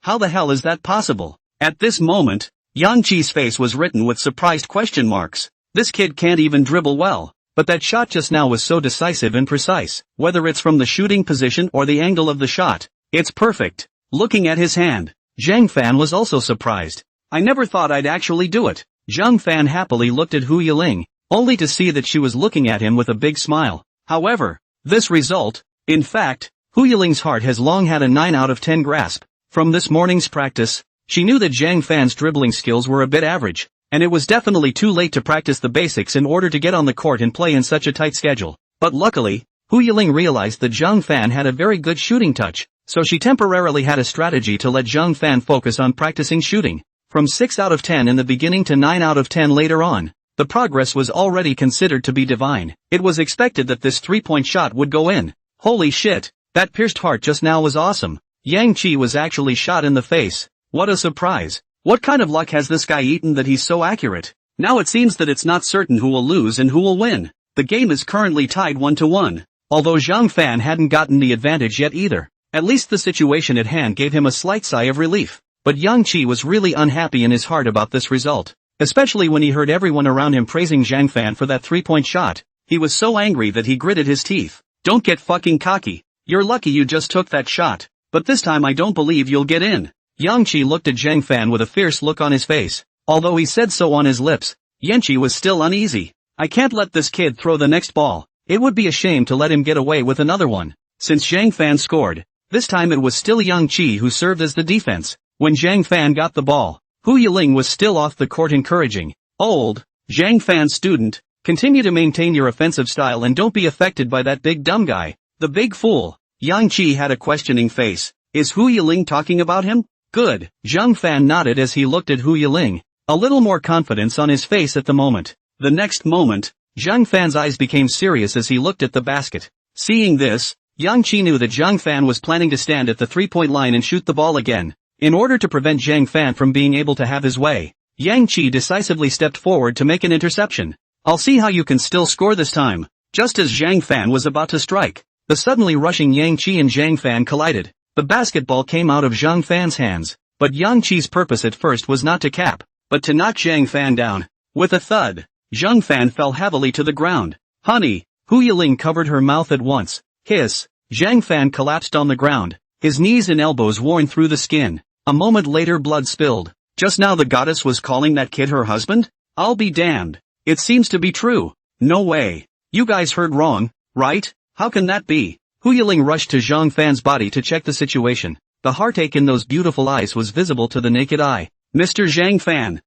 How the hell is that possible? At this moment, Yang Qi's face was written with surprised question marks. This kid can't even dribble well. But that shot just now was so decisive and precise. Whether it's from the shooting position or the angle of the shot, it's perfect. Looking at his hand, Zhang Fan was also surprised. I never thought I'd actually do it. Zhang Fan happily looked at Hu Yiling, only to see that she was looking at him with a big smile. However, this result, in fact, Hu Yiling's heart has long had a 9 out of 10 grasp. From this morning's practice, she knew that Zhang Fan's dribbling skills were a bit average, and it was definitely too late to practice the basics in order to get on the court and play in such a tight schedule. But luckily, Hu Yiling realized that Zhang Fan had a very good shooting touch, so she temporarily had a strategy to let Zhang Fan focus on practicing shooting. From 6 out of 10 in the beginning to 9 out of 10 later on, the progress was already considered to be divine. It was expected that this 3-point shot would go in. Holy shit, that pierced heart just now was awesome. Yang Qi was actually shot in the face. What a surprise. What kind of luck has this guy eaten that he's so accurate? Now it seems that it's not certain who will lose and who will win. The game is currently tied 1-1. Although Zhang Fan hadn't gotten the advantage yet either. At least the situation at hand gave him a slight sigh of relief. But Yang Qi was really unhappy in his heart about this result. Especially when he heard everyone around him praising Zhang Fan for that 3-point shot. He was so angry that he gritted his teeth. Don't get fucking cocky. You're lucky you just took that shot. But this time I don't believe you'll get in. Yang Qi looked at Zhang Fan with a fierce look on his face. Although he said so on his lips, Yang Qi was still uneasy. I can't let this kid throw the next ball. It would be a shame to let him get away with another one. Since Zhang Fan scored, this time it was still Yang Qi who served as the defense. When Zhang Fan got the ball, Hu Yiling was still off the court encouraging. Old, Zhang Fan student, continue to maintain your offensive style and don't be affected by that big dumb guy. The big fool. Yang Qi had a questioning face. Is Hu Yiling talking about him? Good. Zhang Fan nodded as he looked at Hu Yiling. A little more confidence on his face at the moment. The next moment, Zhang Fan's eyes became serious as he looked at the basket. Seeing this, Yang Qi knew that Zhang Fan was planning to stand at the 3-point line and shoot the ball again. In order to prevent Zhang Fan from being able to have his way, Yang Qi decisively stepped forward to make an interception. I'll see how you can still score this time. Just as Zhang Fan was about to strike, the suddenly rushing Yang Qi and Zhang Fan collided. The basketball came out of Zhang Fan's hands, but Yang Qi's purpose at first was not to cap, but to knock Zhang Fan down. With a thud, Zhang Fan fell heavily to the ground. Honey, Hu Yiling covered her mouth at once. Hiss. Zhang Fan collapsed on the ground, his knees and elbows worn through the skin. A moment later blood spilled. Just now the goddess was calling that kid her husband? I'll be damned. It seems to be true. No way. You guys heard wrong, right? How can that be? Hu Yiling rushed to Zhang Fan's body to check the situation. The heartache in those beautiful eyes was visible to the naked eye. Mr. Zhang Fan.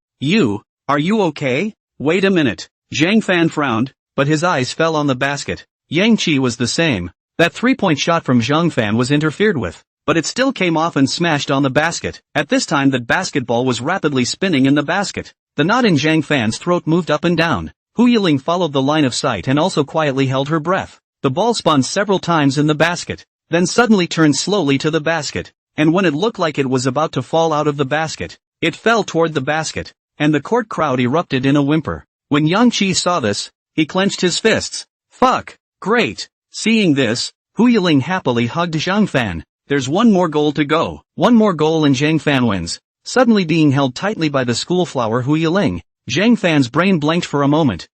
Are you okay? Wait a minute. Zhang Fan frowned, but his eyes fell on the basket. Yang Qi was the same. That 3-point shot from Zhang Fan was interfered with, but it still came off and smashed on the basket. At this time that basketball was rapidly spinning in the basket. The knot in Zhang Fan's throat moved up and down. Hu Yiling followed the line of sight and also quietly held her breath. The ball spun several times in the basket, then suddenly turned slowly to the basket, and when it looked like it was about to fall out of the basket, it fell toward the basket, and the court crowd erupted in a whimper. When Yang Qi saw this, he clenched his fists. Fuck! Great! Seeing this, Hu Yiling happily hugged Zhang Fan. There's one more goal to go. One more goal and Zhang Fan wins. Suddenly being held tightly by the school flower Hu Yiling, Zhang Fan's brain blanked for a moment.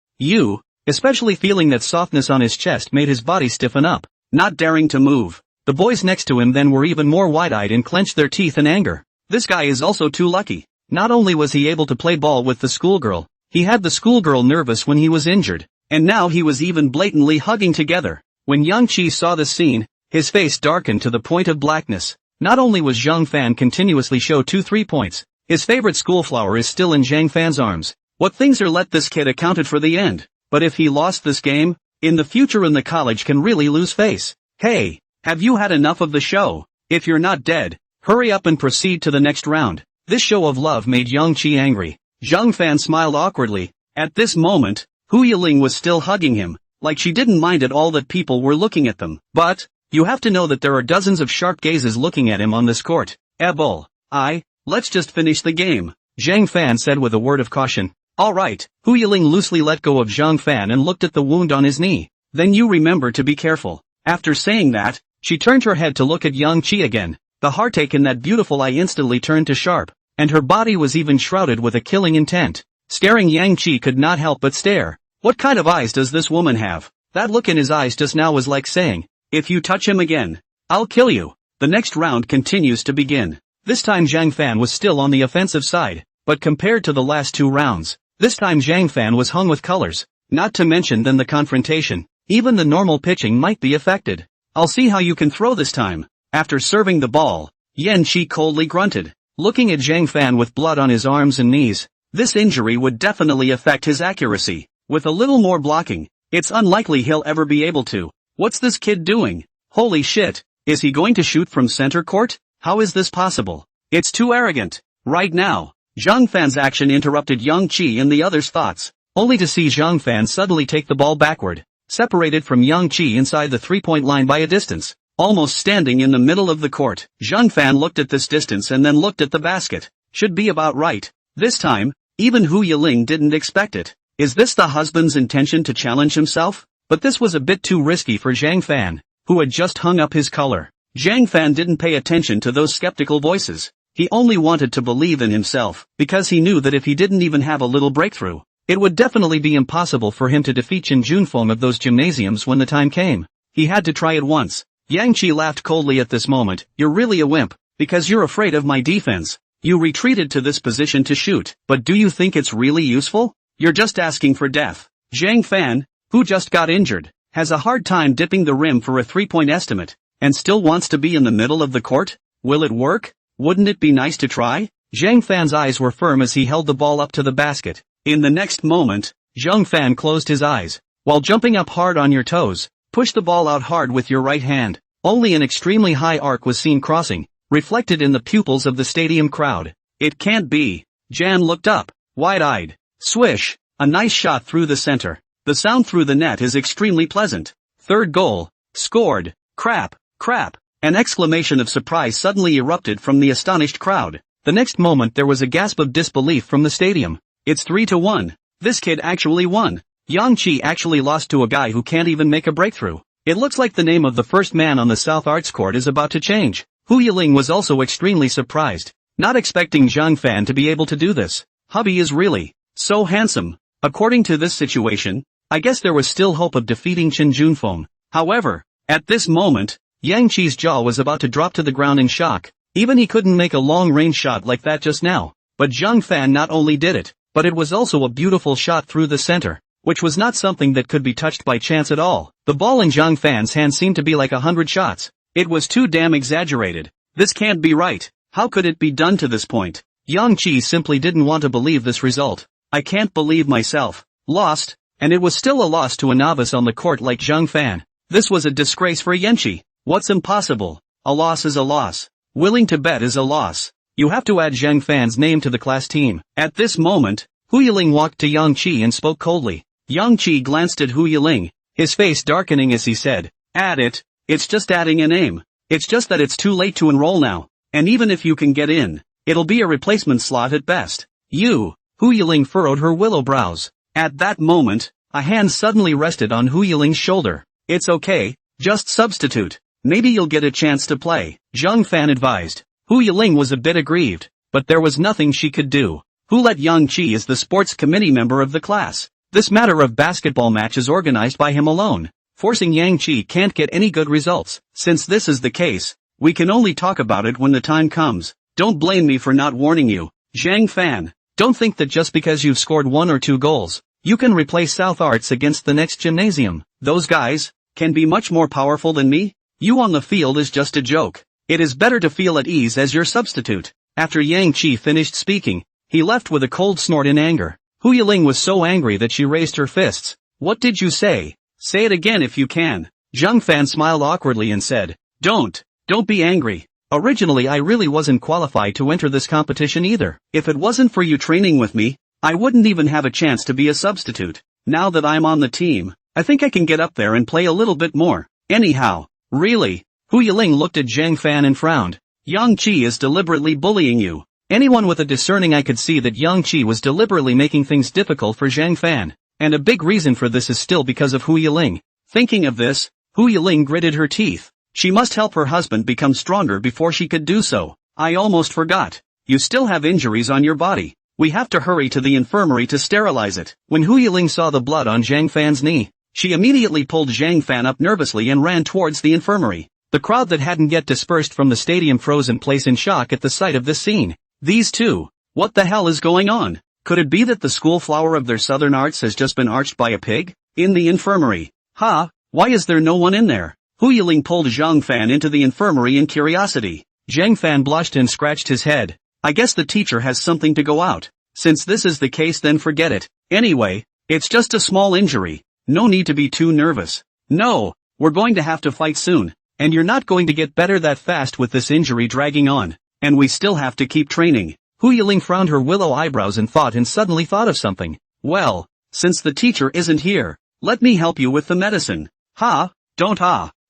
Especially feeling that softness on his chest made his body stiffen up, not daring to move. The boys next to him then were even more wide-eyed and clenched their teeth in anger. This guy is also too lucky. Not only was he able to play ball with the schoolgirl, he had the schoolgirl nervous when he was injured, and now he was even blatantly hugging together. When Yang Qi saw this scene, his face darkened to the point of blackness. Not only was Zhang Fan continuously show 2 3-points, his favorite schoolflower is still in Zhang Fan's arms. What things are let this kid accounted for the end. But if he lost this game, in the future in the college can really lose face. Hey, have you had enough of the show? If you're not dead, hurry up and proceed to the next round. This show of love made Yang Qi angry. Zhang Fan smiled awkwardly. At this moment, Hu Yiling was still hugging him, like she didn't mind at all that people were looking at them. But, you have to know that there are dozens of sharp gazes looking at him on this court. Let's just finish the game, Zhang Fan said with a word of caution. Alright, Hu Yiling loosely let go of Zhang Fan and looked at the wound on his knee. Then you remember to be careful. After saying that, she turned her head to look at Yang Qi again. The heartache in that beautiful eye instantly turned to sharp, and her body was even shrouded with a killing intent. Staring Yang Qi could not help but stare. What kind of eyes does this woman have? That look in his eyes just now was like saying, if you touch him again, I'll kill you. The next round continues to begin. This time Zhang Fan was still on the offensive side, but compared to the last 2 rounds, this time Zhang Fan was hung with colors. Not to mention then the confrontation, even the normal pitching might be affected. I'll see how you can throw this time. After serving the ball, Yan Qi coldly grunted, looking at Zhang Fan with blood on his arms and knees. This injury would definitely affect his accuracy. With a little more blocking, it's unlikely he'll ever be able to. What's this kid doing? Holy shit, is he going to shoot from center court? How is this possible? It's too arrogant. Right now, Zhang Fan's action interrupted Yang Qi and the others' thoughts, only to see Zhang Fan suddenly take the ball backward, separated from Yang Qi inside the 3-point line by a distance, almost standing in the middle of the court. Zhang Fan looked at this distance and then looked at the basket. Should be about right. This time, even Hu Yiling didn't expect it. Is this the husband's intention to challenge himself? But this was a bit too risky for Zhang Fan, who had just hung up his color. Zhang Fan didn't pay attention to those skeptical voices. He only wanted to believe in himself, because he knew that if he didn't even have a little breakthrough, it would definitely be impossible for him to defeat Chen Junfeng of those gymnasiums when the time came. He had to try it once. Yang Qi laughed coldly at this moment. You're really a wimp, because you're afraid of my defense. You retreated to this position to shoot, but do you think it's really useful? You're just asking for death. Zhang Fan, who just got injured, has a hard time dipping the rim for a 3-point estimate, and still wants to be in the middle of the court? Will it work? Wouldn't it be nice to try? Zhang Fan's eyes were firm as he held the ball up to the basket. In the next moment, Zhang Fan closed his eyes. While jumping up hard on your toes, push the ball out hard with your right hand. Only an extremely high arc was seen crossing, reflected in the pupils of the stadium crowd. It can't be. Jan looked up, wide-eyed. Swish, a nice shot through the center. The sound through the net is extremely pleasant. Third goal, scored. Crap. An exclamation of surprise suddenly erupted from the astonished crowd. The next moment there was a gasp of disbelief from the stadium. It's 3-1. This kid actually won. Yang Qi actually lost to a guy who can't even make a breakthrough. It looks like the name of the first man on the South Arts Court is about to change. Hu Yiling was also extremely surprised, not expecting Zhang Fan to be able to do this. Hubby is really so handsome. According to this situation, I guess there was still hope of defeating Chen Junfeng. However, at this moment, Yang Qi's jaw was about to drop to the ground in shock. Even he couldn't make a long-range shot like that just now. But Zhang Fan not only did it, but it was also a beautiful shot through the center, which was not something that could be touched by chance at all. The ball in Zhang Fan's hand seemed to be like 100 shots. It was too damn exaggerated. This can't be right. How could it be done to this point? Yang Qi simply didn't want to believe this result. I can't believe myself. Lost, and it was still a loss to a novice on the court like Zhang Fan. This was a disgrace for Yanqi. What's impossible? A loss is a loss. Willing to bet is a loss. You have to add Zhang Fan's name to the class team. At this moment, Hu Yiling walked to Yang Qi and spoke coldly. Yang Qi glanced at Hu Yiling, his face darkening as he said, "Add it. It's just adding a name. It's just that it's too late to enroll now. And even if you can get in, it'll be a replacement slot at best." "You." Hu Yiling furrowed her willow brows. At that moment, a hand suddenly rested on Hu Yiling's shoulder. "It's okay, just substitute. Maybe you'll get a chance to play," Zhang Fan advised. Hu Yiling was a bit aggrieved, but there was nothing she could do. Who let Yang Qi as the sports committee member of the class? This matter of basketball match is organized by him alone. Forcing Yang Qi can't get any good results. Since this is the case, we can only talk about it when the time comes. Don't blame me for not warning you, Zhang Fan. Don't think that just because you've scored 1 or 2 goals, you can replace South Arts against the next gymnasium. Those guys can be much more powerful than me. You on the field is just a joke. It is better to feel at ease as your substitute. After Yang Qi finished speaking, he left with a cold snort in anger. Hu Yiling was so angry that she raised her fists. "What did you say? Say it again if you can." Zhang Fan smiled awkwardly and said, Don't be angry. Originally I really wasn't qualified to enter this competition either. If it wasn't for you training with me, I wouldn't even have a chance to be a substitute. Now that I'm on the team, I think I can get up there and play a little bit more. Anyhow, really?" Hu Yiling looked at Zhang Fan and frowned. "Yang Qi is deliberately bullying you." Anyone with a discerning eye could see that Yang Qi was deliberately making things difficult for Zhang Fan, and a big reason for this is still because of Hu Yiling. Thinking of this, Hu Yiling gritted her teeth. She must help her husband become stronger before she could do so. "I almost forgot. You still have injuries on your body. We have to hurry to the infirmary to sterilize it." When Hu Yiling saw the blood on Zhang Fan's knee, she immediately pulled Zhang Fan up nervously and ran towards the infirmary. The crowd that hadn't yet dispersed from the stadium froze in place in shock at the sight of this scene. These two, what the hell is going on? Could it be that the school flower of their southern arts has just been arched by a pig? In the infirmary. Why is there no one in there? Hu Yiling pulled Zhang Fan into the infirmary in curiosity. Zhang Fan blushed and scratched his head. "I guess the teacher has something to go out. Since this is the case, then forget it. Anyway, it's just a small injury. No need to be too nervous." "No, we're going to have to fight soon. And you're not going to get better that fast with this injury dragging on. And we still have to keep training." Hu Yiling frowned her willow eyebrows and suddenly thought of something. "Well, since the teacher isn't here, let me help you with the medicine." Don't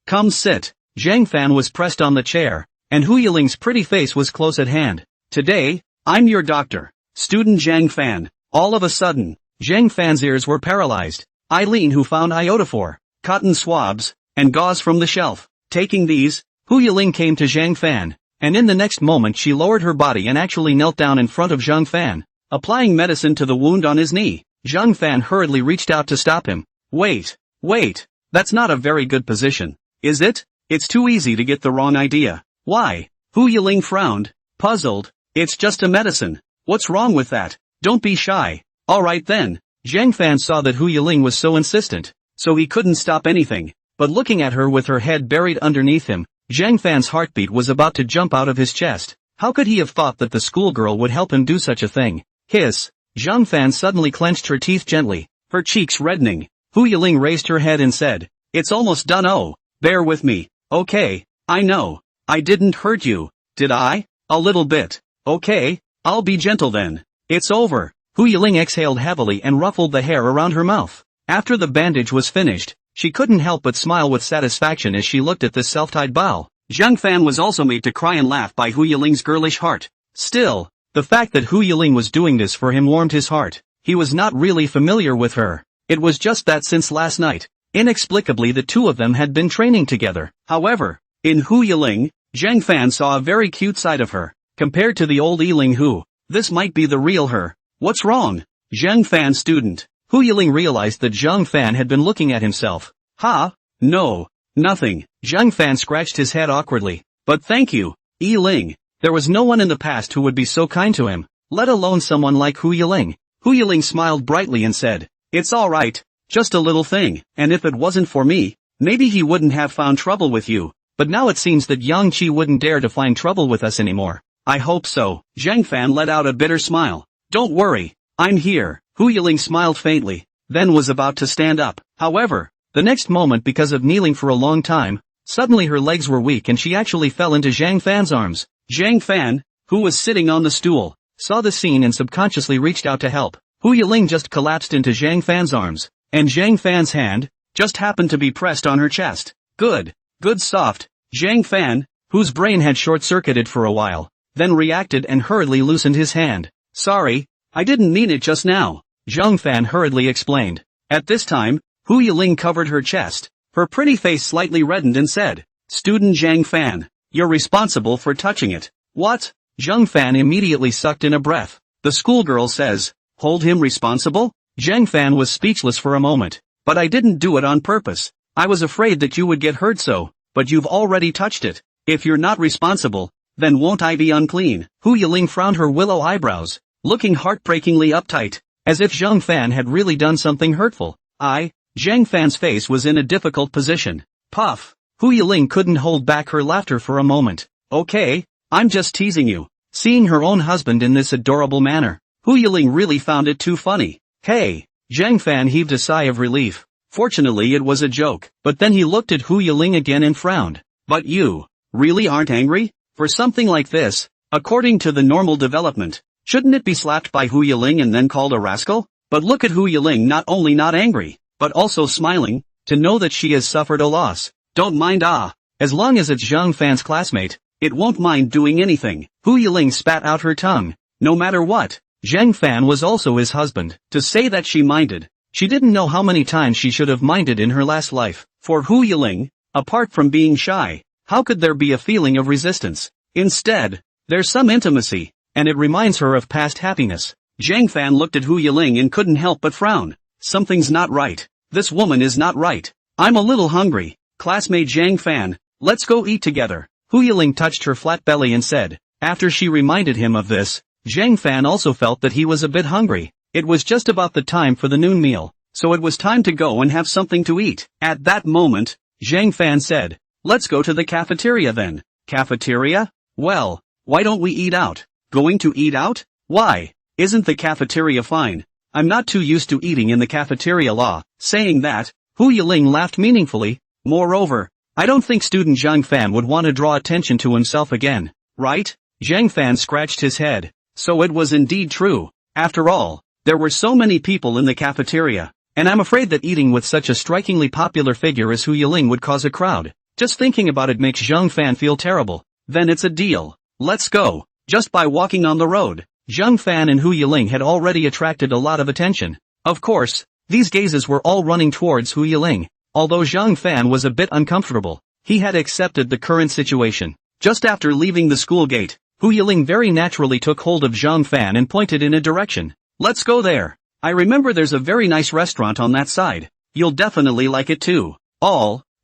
Come sit." Zhang Fan was pressed on the chair, and Hu Yiling's pretty face was close at hand. "Today, I'm your doctor, student Zhang Fan." All of a sudden, Zhang Fan's ears were paralyzed. Eileen who found iodophor, cotton swabs, and gauze from the shelf. Taking these, Hu Yiling came to Zhang Fan, and in the next moment she lowered her body and actually knelt down in front of Zhang Fan, applying medicine to the wound on his knee. Zhang Fan hurriedly reached out to stop him. Wait, that's not a very good position, is it? It's too easy to get the wrong idea." "Why?" Hu Yiling frowned, puzzled. "It's just a medicine. What's wrong with that? Don't be shy." "Alright then." Zhang Fan saw that Hu Yiling was so insistent, so he couldn't stop anything. But looking at her with her head buried underneath him, Zhang Fan's heartbeat was about to jump out of his chest. How could he have thought that the schoolgirl would help him do such a thing? Hiss. Zhang Fan suddenly clenched her teeth gently, her cheeks reddening. Hu Yiling raised her head and said, "It's almost done. Oh, bear with me. Okay, I know. I didn't hurt you, did I? A little bit. Okay, I'll be gentle then. It's over." Hu Yiling exhaled heavily and ruffled the hair around her mouth. After the bandage was finished, she couldn't help but smile with satisfaction as she looked at this self-tied ball. Zhang Fan was also made to cry and laugh by Hu Yiling's girlish heart. Still, the fact that Hu Yiling was doing this for him warmed his heart. He was not really familiar with her. It was just that since last night, inexplicably the two of them had been training together. However, in Hu Yiling, Zhang Fan saw a very cute side of her. Compared to the old Yiling Hu, this might be the real her. "What's wrong?" Zhang Fan student. Hu Yiling realized that Zhang Fan had been looking at himself. Ha? No. Nothing. Zhang Fan scratched his head awkwardly. But thank you, Yiling. There was no one in the past who would be so kind to him, let alone someone like Hu Yiling. Hu Yiling smiled brightly and said, "It's alright. Just a little thing, and if it wasn't for me, maybe he wouldn't have found trouble with you. But now it seems that Yang Qi wouldn't dare to find trouble with us anymore." "I hope so." Zhang Fan let out a bitter smile. "Don't worry. I'm here." Hu Yiling smiled faintly, then was about to stand up. However, the next moment, because of kneeling for a long time, suddenly her legs were weak and she actually fell into Zhang Fan's arms. Zhang Fan, who was sitting on the stool, saw the scene and subconsciously reached out to help. Hu Yiling just collapsed into Zhang Fan's arms, and Zhang Fan's hand just happened to be pressed on her chest. Good soft. Zhang Fan, whose brain had short-circuited for a while, then reacted and hurriedly loosened his hand. "Sorry, I didn't mean it just now," Zhang Fan hurriedly explained. At this time, Hu Yiling covered her chest, her pretty face slightly reddened and said, "Student Zhang Fan, you're responsible for touching it." "What?" Zhang Fan immediately sucked in a breath. "The schoolgirl says, hold him responsible?" Zhang Fan was speechless for a moment. "But I didn't do it on purpose. I was afraid that you would get hurt so, but you've already touched it. If you're not responsible, then won't I be unclean?" Hu Yiling frowned her willow eyebrows, looking heartbreakingly uptight, as if Zhang Fan had really done something hurtful. Zhang Fan's face was in a difficult position. Puff. Hu Yiling couldn't hold back her laughter for a moment. "Okay, I'm just teasing you." Seeing her own husband in this adorable manner, Hu Yiling really found it too funny. "Hey." Zhang Fan heaved a sigh of relief. Fortunately it was a joke, but then he looked at Hu Yiling again and frowned. "But you really aren't angry? For something like this, according to the normal development, shouldn't it be slapped by Hu Yiling and then called a rascal? But look at Hu Yiling, not only not angry, but also smiling, to know that she has suffered a loss. Don't mind as long as it's Zhang Fan's classmate, it won't mind doing anything." Hu Yiling spat out her tongue. No matter what, Zhang Fan was also his husband. To say that she minded, she didn't know how many times she should have minded in her last life. For Hu Yiling, apart from being shy, how could there be a feeling of resistance? Instead, there's some intimacy, and it reminds her of past happiness. Zhang Fan looked at Hu Yiling and couldn't help but frown. Something's not right. This woman is not right. "I'm a little hungry. Classmate Zhang Fan, let's go eat together." Hu Yiling touched her flat belly and said. After she reminded him of this, Zhang Fan also felt that he was a bit hungry. It was just about the time for the noon meal, so it was time to go and have something to eat. At that moment, Zhang Fan said, "Let's go to the cafeteria then." "Cafeteria? Well, why don't we eat out?" "Going to eat out? Why? Isn't the cafeteria fine? I'm not too used to eating in the cafeteria law." Saying that, Hu Yiling laughed meaningfully. "Moreover, I don't think student Zhang Fan would want to draw attention to himself again, right?" Zhang Fan scratched his head. So it was indeed true. After all, there were so many people in the cafeteria, and I'm afraid that eating with such a strikingly popular figure as Hu Yiling would cause a crowd. Just thinking about it makes Zhang Fan feel terrible. "Then it's a deal. Let's go." Just by walking on the road, Zhang Fan and Hu Yiling had already attracted a lot of attention. Of course, these gazes were all running towards Hu Yiling. Although Zhang Fan was a bit uncomfortable, he had accepted the current situation. Just after leaving the school gate, Hu Yiling very naturally took hold of Zhang Fan and pointed in a direction. "Let's go there. I remember there's a very nice restaurant on that side. You'll definitely like it too."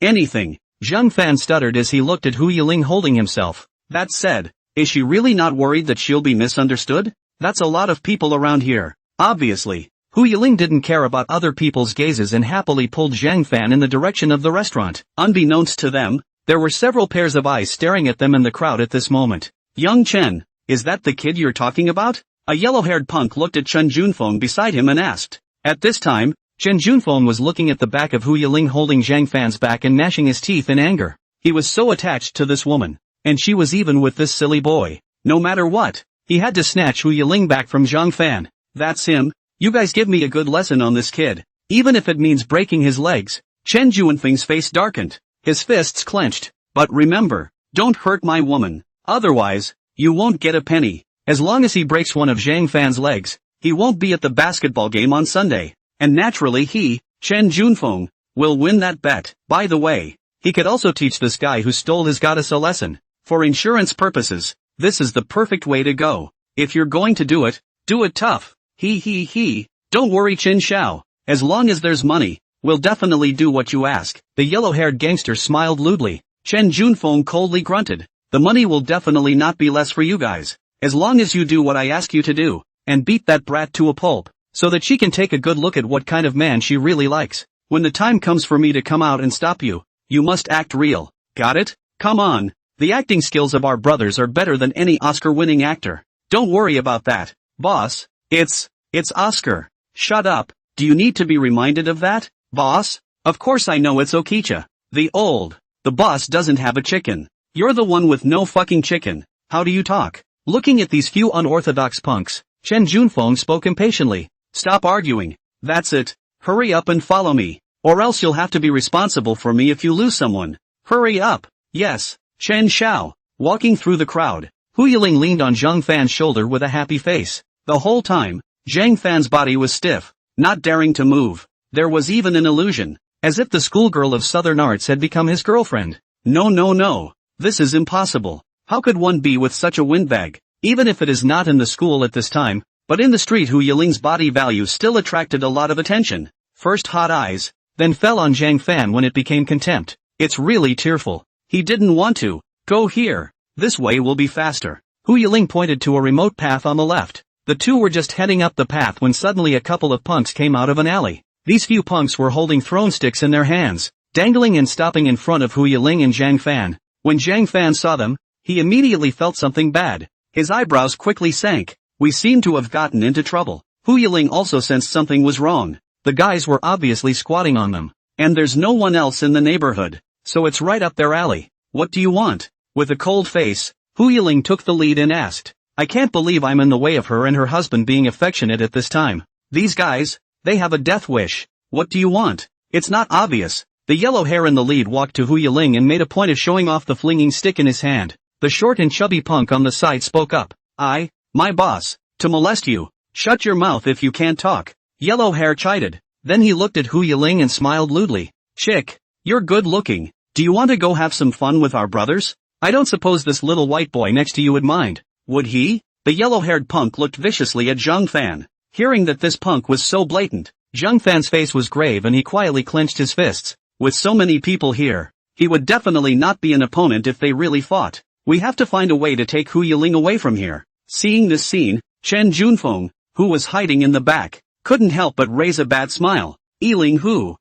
Anything. Zhang Fan stuttered as he looked at Hu Yiling holding himself. That said, is she really not worried that she'll be misunderstood? That's a lot of people around here. Obviously, Hu Yiling didn't care about other people's gazes and happily pulled Zhang Fan in the direction of the restaurant. Unbeknownst to them, there were several pairs of eyes staring at them in the crowd at this moment. "Young Chen, is that the kid you're talking about?" A yellow-haired punk looked at Chen Junfeng beside him and asked. At this time, Chen Junfeng was looking at the back of Hu Yiling holding Zhang Fan's back and gnashing his teeth in anger. He was so attached to this woman, and she was even with this silly boy. No matter what, he had to snatch Hu Yiling back from Zhang Fan. "That's him. You guys give me a good lesson on this kid, even if it means breaking his legs." Chen Junfeng's face darkened, his fists clenched. "But remember, don't hurt my woman. Otherwise, you won't get a penny." As long as he breaks one of Zhang Fan's legs, he won't be at the basketball game on Sunday. And naturally he, Chen Junfeng, will win that bet. By the way, he could also teach this guy who stole his goddess a lesson. For insurance purposes, this is the perfect way to go. If you're going to do it tough. He. Don't worry Chin Xiao. As long as there's money, we'll definitely do what you ask. The yellow-haired gangster smiled lewdly. Chen Junfeng coldly grunted. The money will definitely not be less for you guys. As long as you do what I ask you to do, and beat that brat to a pulp, so that she can take a good look at what kind of man she really likes. When the time comes for me to come out and stop you, you must act real. Got it? Come on. The acting skills of our brothers are better than any Oscar-winning actor. Don't worry about that, boss. It's Oscar. Shut up. Do you need to be reminded of that, boss? Of course I know it's Okicha. The boss doesn't have a chicken. You're the one with no fucking chicken. How do you talk? Looking at these few unorthodox punks, Chen Junfeng spoke impatiently. Stop arguing. That's it. Hurry up and follow me. Or else you'll have to be responsible for me if you lose someone. Hurry up. Yes. Chen Xiao. Walking through the crowd, Hu Yiling leaned on Zhang Fan's shoulder with a happy face. The whole time, Zhang Fan's body was stiff, not daring to move. There was even an illusion, as if the schoolgirl of Southern Arts had become his girlfriend. No. This is impossible. How could one be with such a windbag? Even if it is not in the school at this time, but in the street, Hu Yiling's body value still attracted a lot of attention. First hot eyes, then fell on Zhang Fan when it became contempt. It's really tearful. He didn't want to. Go here. This way will be faster. Hu Yiling pointed to a remote path on the left. The two were just heading up the path when suddenly a couple of punks came out of an alley. These few punks were holding thrown sticks in their hands, dangling and stopping in front of Hu Yiling and Zhang Fan. When Zhang Fan saw them, he immediately felt something bad. His eyebrows quickly sank. We seem to have gotten into trouble. Hu Yiling also sensed something was wrong. The guys were obviously squatting on them. And there's no one else in the neighborhood, so it's right up their alley. What do you want? With a cold face, Hu Yiling took the lead and asked. I can't believe I'm in the way of her and her husband being affectionate at this time. These guys, they have a death wish. What do you want? It's not obvious. The yellow hair in the lead walked to Hu Yiling and made a point of showing off the flinging stick in his hand. The short and chubby punk on the side spoke up. My boss, to molest you. Shut your mouth if you can't talk. Yellow hair chided. Then he looked at Hu Yiling and smiled lewdly. Chick, you're good looking. Do you want to go have some fun with our brothers? I don't suppose this little white boy next to you would mind. Would he? The yellow-haired punk looked viciously at Zhang Fan. Hearing that this punk was so blatant, Zhang Fan's face was grave and he quietly clenched his fists. With so many people here, he would definitely not be an opponent if they really fought. We have to find a way to take Hu Yiling away from here. Seeing this scene, Chen Junfeng, who was hiding in the back, couldn't help but raise a bad smile. Yiling Hu,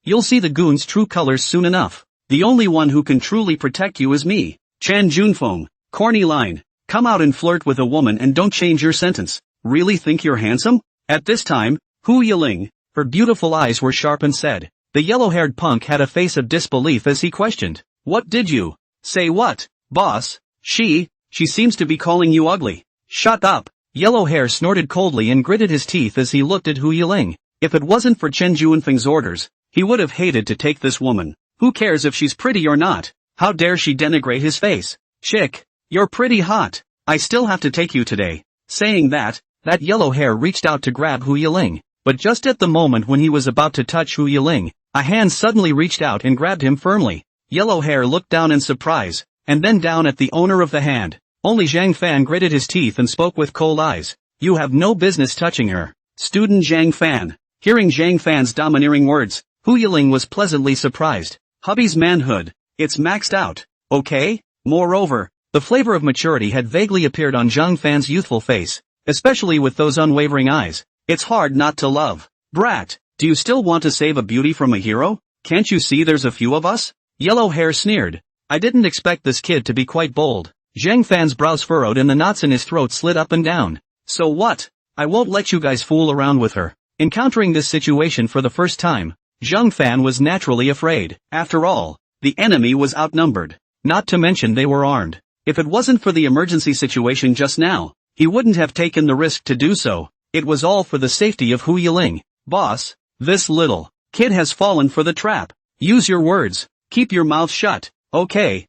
you'll see the goon's true colors soon enough. The only one who can truly protect you is me. Chen Junfeng, corny line. Come out and flirt with a woman and don't change your sentence. Really think you're handsome? At this time, Hu Yiling, her beautiful eyes were sharp and said. The yellow-haired punk had a face of disbelief as he questioned. What did you say? What, boss? She seems to be calling you ugly. Shut up. Yellow hair snorted coldly and gritted his teeth as he looked at Hu Yiling. If it wasn't for Chen Junfeng's orders, he would have hated to take this woman. Who cares if she's pretty or not? How dare she denigrate his face? Chick, you're pretty hot. I still have to take you today. Saying that yellow hair reached out to grab Hu Yiling. But just at the moment when he was about to touch Hu Yiling, a hand suddenly reached out and grabbed him firmly. Yellow hair looked down in surprise, and then down at the owner of the hand. Only Zhang Fan gritted his teeth and spoke with cold eyes. You have no business touching her. Student Zhang Fan. Hearing Zhang Fan's domineering words, Hu Yiling was pleasantly surprised. Hubby's manhood. It's maxed out. Okay? Moreover, the flavor of maturity had vaguely appeared on Zhang Fan's youthful face, especially with those unwavering eyes. It's hard not to love. Brat, do you still want to save a beauty from a hero? Can't you see there's a few of us? Yellow hair sneered. I didn't expect this kid to be quite bold. Zhang Fan's brows furrowed and the knots in his throat slid up and down. So what? I won't let you guys fool around with her. Encountering this situation for the first time, Zhang Fan was naturally afraid. After all, the enemy was outnumbered. Not to mention they were armed. If it wasn't for the emergency situation just now, he wouldn't have taken the risk to do so. It was all for the safety of Hu Yiling. Boss, this little kid has fallen for the trap. Use your words. Keep your mouth shut. Okay,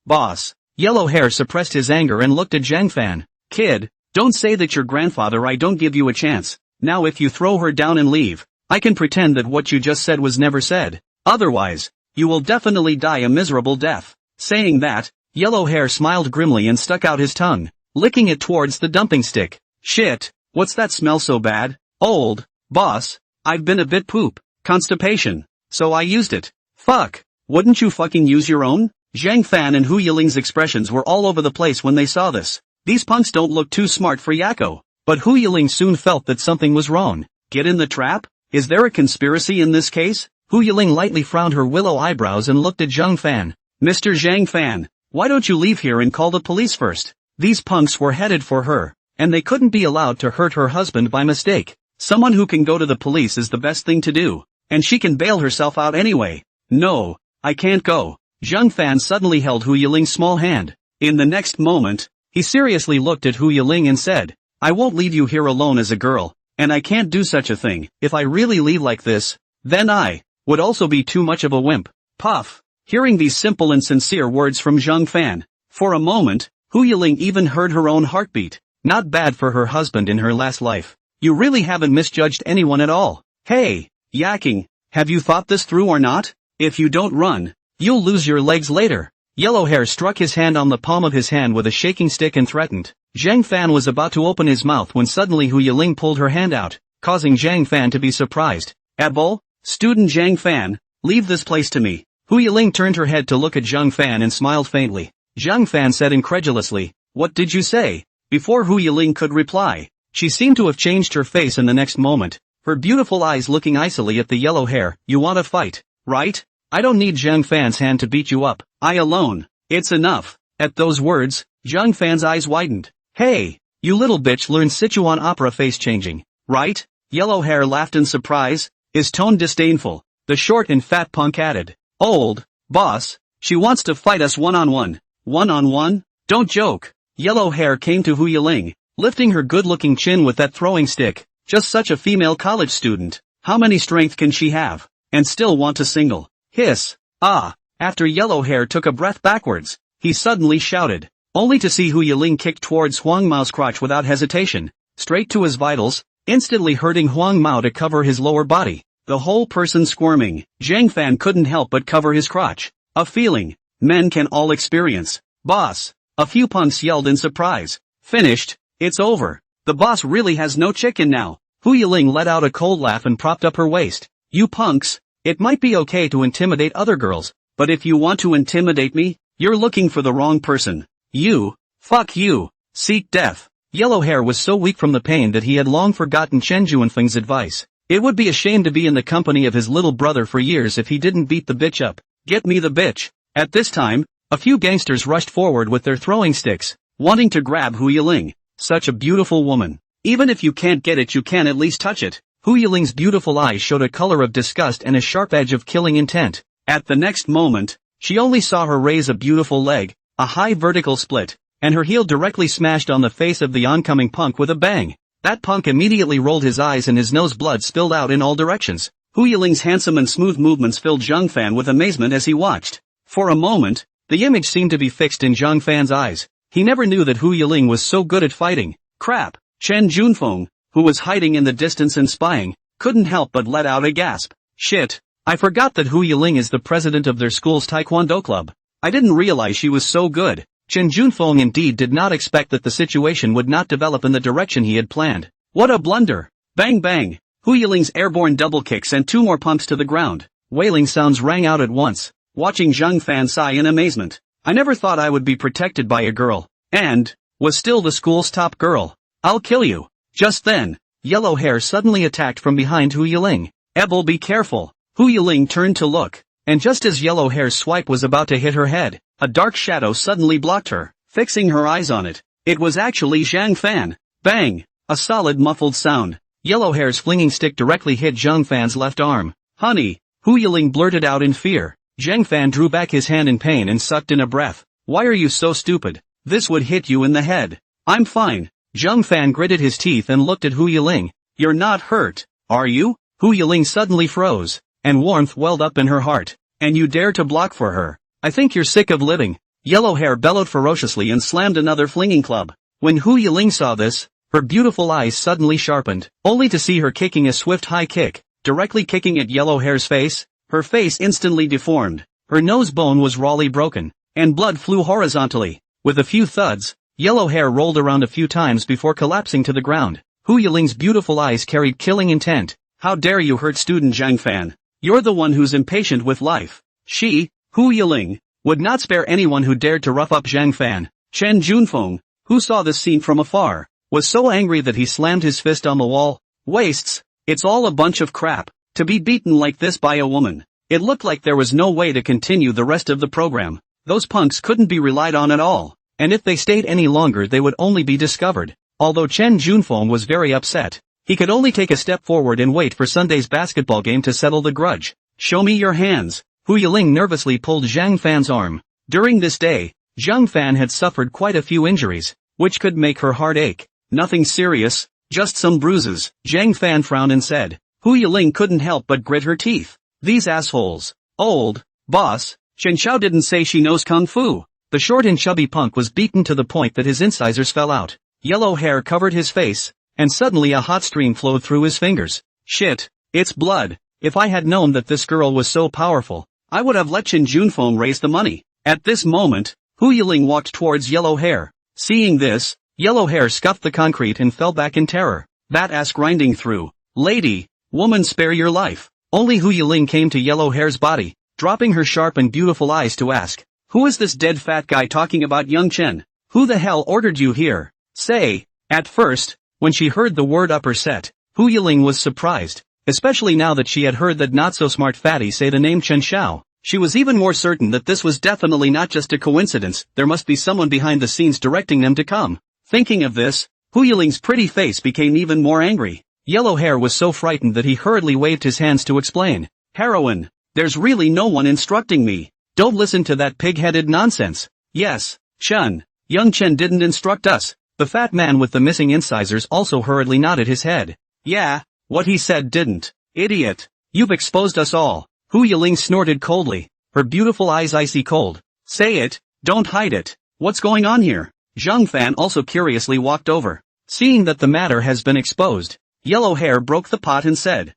boss. Yellow hair suppressed his anger and looked at Zhang Fan. Kid, don't say that your grandfather I don't give you a chance. Now if you throw her down and leave, I can pretend that what you just said was never said. Otherwise, you will definitely die a miserable death. Saying that, yellow hair smiled grimly and stuck out his tongue, licking it towards the dumping stick. Shit, what's that smell so bad? Old Boss, I've been a bit poop, constipation, so I used it. Fuck, wouldn't you fucking use your own? Zhang Fan and Hu Yiling's expressions were all over the place when they saw this. These punks don't look too smart for Yakko. But Hu Yiling soon felt that something was wrong. Get in the trap? Is there a conspiracy in this case? Hu Yiling lightly frowned her willow eyebrows and looked at Zhang Fan. Mr. Zhang Fan, why don't you leave here and call the police first? These punks were headed for her, and they couldn't be allowed to hurt her husband by mistake. Someone who can go to the police is the best thing to do, and she can bail herself out anyway. No, I can't go. Zhang Fan suddenly held Hu Yiling's small hand. In the next moment, he seriously looked at Hu Yiling and said, I won't leave you here alone as a girl, and I can't do such a thing. If I really leave like this, then I would also be too much of a wimp. Puff. Hearing these simple and sincere words from Zhang Fan, for a moment, Hu Yiling even heard her own heartbeat. Not bad for her husband in her last life. You really haven't misjudged anyone at all. Hey, Yaking, have you thought this through or not? If you don't run, you'll lose your legs later. Yellow Hair struck his hand on the palm of his hand with a shaking stick and threatened. Zhang Fan was about to open his mouth when suddenly Hu Yiling pulled her hand out, causing Zhang Fan to be surprised. Abol, student Zhang Fan, leave this place to me. Hu Yiling turned her head to look at Zhang Fan and smiled faintly. Zhang Fan said incredulously, what did you say? Before Hu Yiling could reply, she seemed to have changed her face in the next moment, her beautiful eyes looking icily at the Yellow Hair. You want to fight, right? I don't need Zhang Fan's hand to beat you up. I alone. It's enough. At those words, Zhang Fan's eyes widened. Hey, you little bitch learned Sichuan opera face changing, right? Yellow Hair laughed in surprise, his tone disdainful. The short and fat punk added, old, boss, she wants to fight us one-on-one. One-on-one? Don't joke. Yellow Hair came to Hu Yiling, lifting her good-looking chin with that throwing stick. Just such a female college student. How many strength can she have? And still want to single? Hiss. Ah. After Yellow Hair took a breath backwards, he suddenly shouted, only to see Hu Yiling kick towards Huang Mao's crotch without hesitation, straight to his vitals, instantly hurting Huang Mao to cover his lower body. The whole person squirming, Zhang Fan couldn't help but cover his crotch. A feeling men can all experience. Boss. A few punks yelled in surprise. Finished. It's over. The boss really has no chicken now. Hu Yiling let out a cold laugh and propped up her waist. You punks. It might be okay to intimidate other girls, but if you want to intimidate me, you're looking for the wrong person. You. Fuck you. Seek death. Yellow Hair was so weak from the pain that he had long forgotten Chen Juanfeng's advice. It would be a shame to be in the company of his little brother for years if he didn't beat the bitch up. Get me the bitch. At this time, a few gangsters rushed forward with their throwing sticks, wanting to grab Hu Yiling. Such a beautiful woman. Even if you can't get it, you can at least touch it. Hu Yiling's beautiful eyes showed a color of disgust and a sharp edge of killing intent. At the next moment, she only saw her raise a beautiful leg, a high vertical split, and her heel directly smashed on the face of the oncoming punk with a bang. That punk immediately rolled his eyes and his nose blood spilled out in all directions. Hu Yiling's handsome and smooth movements filled Zhang Fan with amazement as he watched. For a moment, the image seemed to be fixed in Zhang Fan's eyes. He never knew that Hu Yiling was so good at fighting. Crap. Chen Junfeng, who was hiding in the distance and spying, couldn't help but let out a gasp. Shit. I forgot that Hu Yiling is the president of their school's taekwondo club. I didn't realize she was so good. Chen Junfeng indeed did not expect that the situation would not develop in the direction he had planned. What a blunder. Bang bang. Hu Yiling's airborne double kick sent two more punks to the ground. Wailing sounds rang out at once, watching Zhang Fan sigh in amazement. I never thought I would be protected by a girl, and was still the school's top girl. I'll kill you. Just then, Yellow Hair suddenly attacked from behind Hu Yiling. Ebel, be careful. Hu Yiling turned to look, and just as Yellow Hair's swipe was about to hit her head, a dark shadow suddenly blocked her, fixing her eyes on it. It was actually Zhang Fan. Bang! A solid muffled sound. Yellow Hair's flinging stick directly hit Zhang Fan's left arm. Honey! Hu Yiling blurted out in fear. Zhang Fan drew back his hand in pain and sucked in a breath. Why are you so stupid? This would hit you in the head. I'm fine. Zhang Fan gritted his teeth and looked at Hu Yiling. You're not hurt, are you? Hu Yiling suddenly froze, and warmth welled up in her heart. And you dare to block for her? I think you're sick of living. Yellow Hair bellowed ferociously and slammed another flinging club. When Hu Yiling saw this, her beautiful eyes suddenly sharpened, only to see her kicking a swift high kick, directly kicking at Yellow Hair's face. Her face instantly deformed, her nose bone was rawly broken, and blood flew horizontally. With a few thuds, Yellow Hair rolled around a few times before collapsing to the ground. Hu Yiling's beautiful eyes carried killing intent. How dare you hurt student Zhang Fan? You're the one who's impatient with life. She, Hu Yiling, would not spare anyone who dared to rough up Zhang Fan. Chen Junfeng, who saw this scene from afar, was so angry that he slammed his fist on the wall. Wastes, it's all a bunch of crap. To be beaten like this by a woman. It looked like there was no way to continue the rest of the program. Those punks couldn't be relied on at all, and if they stayed any longer they would only be discovered. Although Chen Junfeng was very upset, he could only take a step forward and wait for Sunday's basketball game to settle the grudge. Show me your hands. Hu Yiling nervously pulled Zhang Fan's arm. During this day, Zhang Fan had suffered quite a few injuries, which could make her heart ache. Nothing serious, just some bruises. Zhang Fan frowned and said. Hu Yiling couldn't help but grit her teeth. These assholes. Old, boss, Shen Xiao didn't say she knows kung fu. The short and chubby punk was beaten to the point that his incisors fell out. Yellow hair covered his face, and suddenly a hot stream flowed through his fingers. Shit, it's blood. If I had known that this girl was so powerful, I would have let Chen Junfeng raise the money. At this moment, Hu Yiling walked towards Yellow Hair. Seeing this, Yellow Hair scuffed the concrete and fell back in terror. That ass grinding through. Lady, woman, spare your life. Only Hu Yiling came to Yellow Hair's body, dropping her sharp and beautiful eyes to ask, who is this dead fat guy talking about young Chen? Who the hell ordered you here? Say. At first, when she heard the word upper set, Hu Yiling was surprised, especially now that she had heard that not-so-smart fatty say the name Chen Xiao. She was even more certain that this was definitely not just a coincidence, there must be someone behind the scenes directing them to come. Thinking of this, Hu Yiling's pretty face became even more angry. Yellow Hair was so frightened that he hurriedly waved his hands to explain. Heroine, there's really no one instructing me. Don't listen to that pig-headed nonsense. Yes, Chen, young Chen didn't instruct us. The fat man with the missing incisors also hurriedly nodded his head. Yeah, what he said didn't. Idiot. You've exposed us all. Hu Yiling snorted coldly, her beautiful eyes icy cold. Say it, don't hide it. What's going on here? Zhang Fan also curiously walked over. Seeing that the matter has been exposed, Yellow Hair broke the pot and said,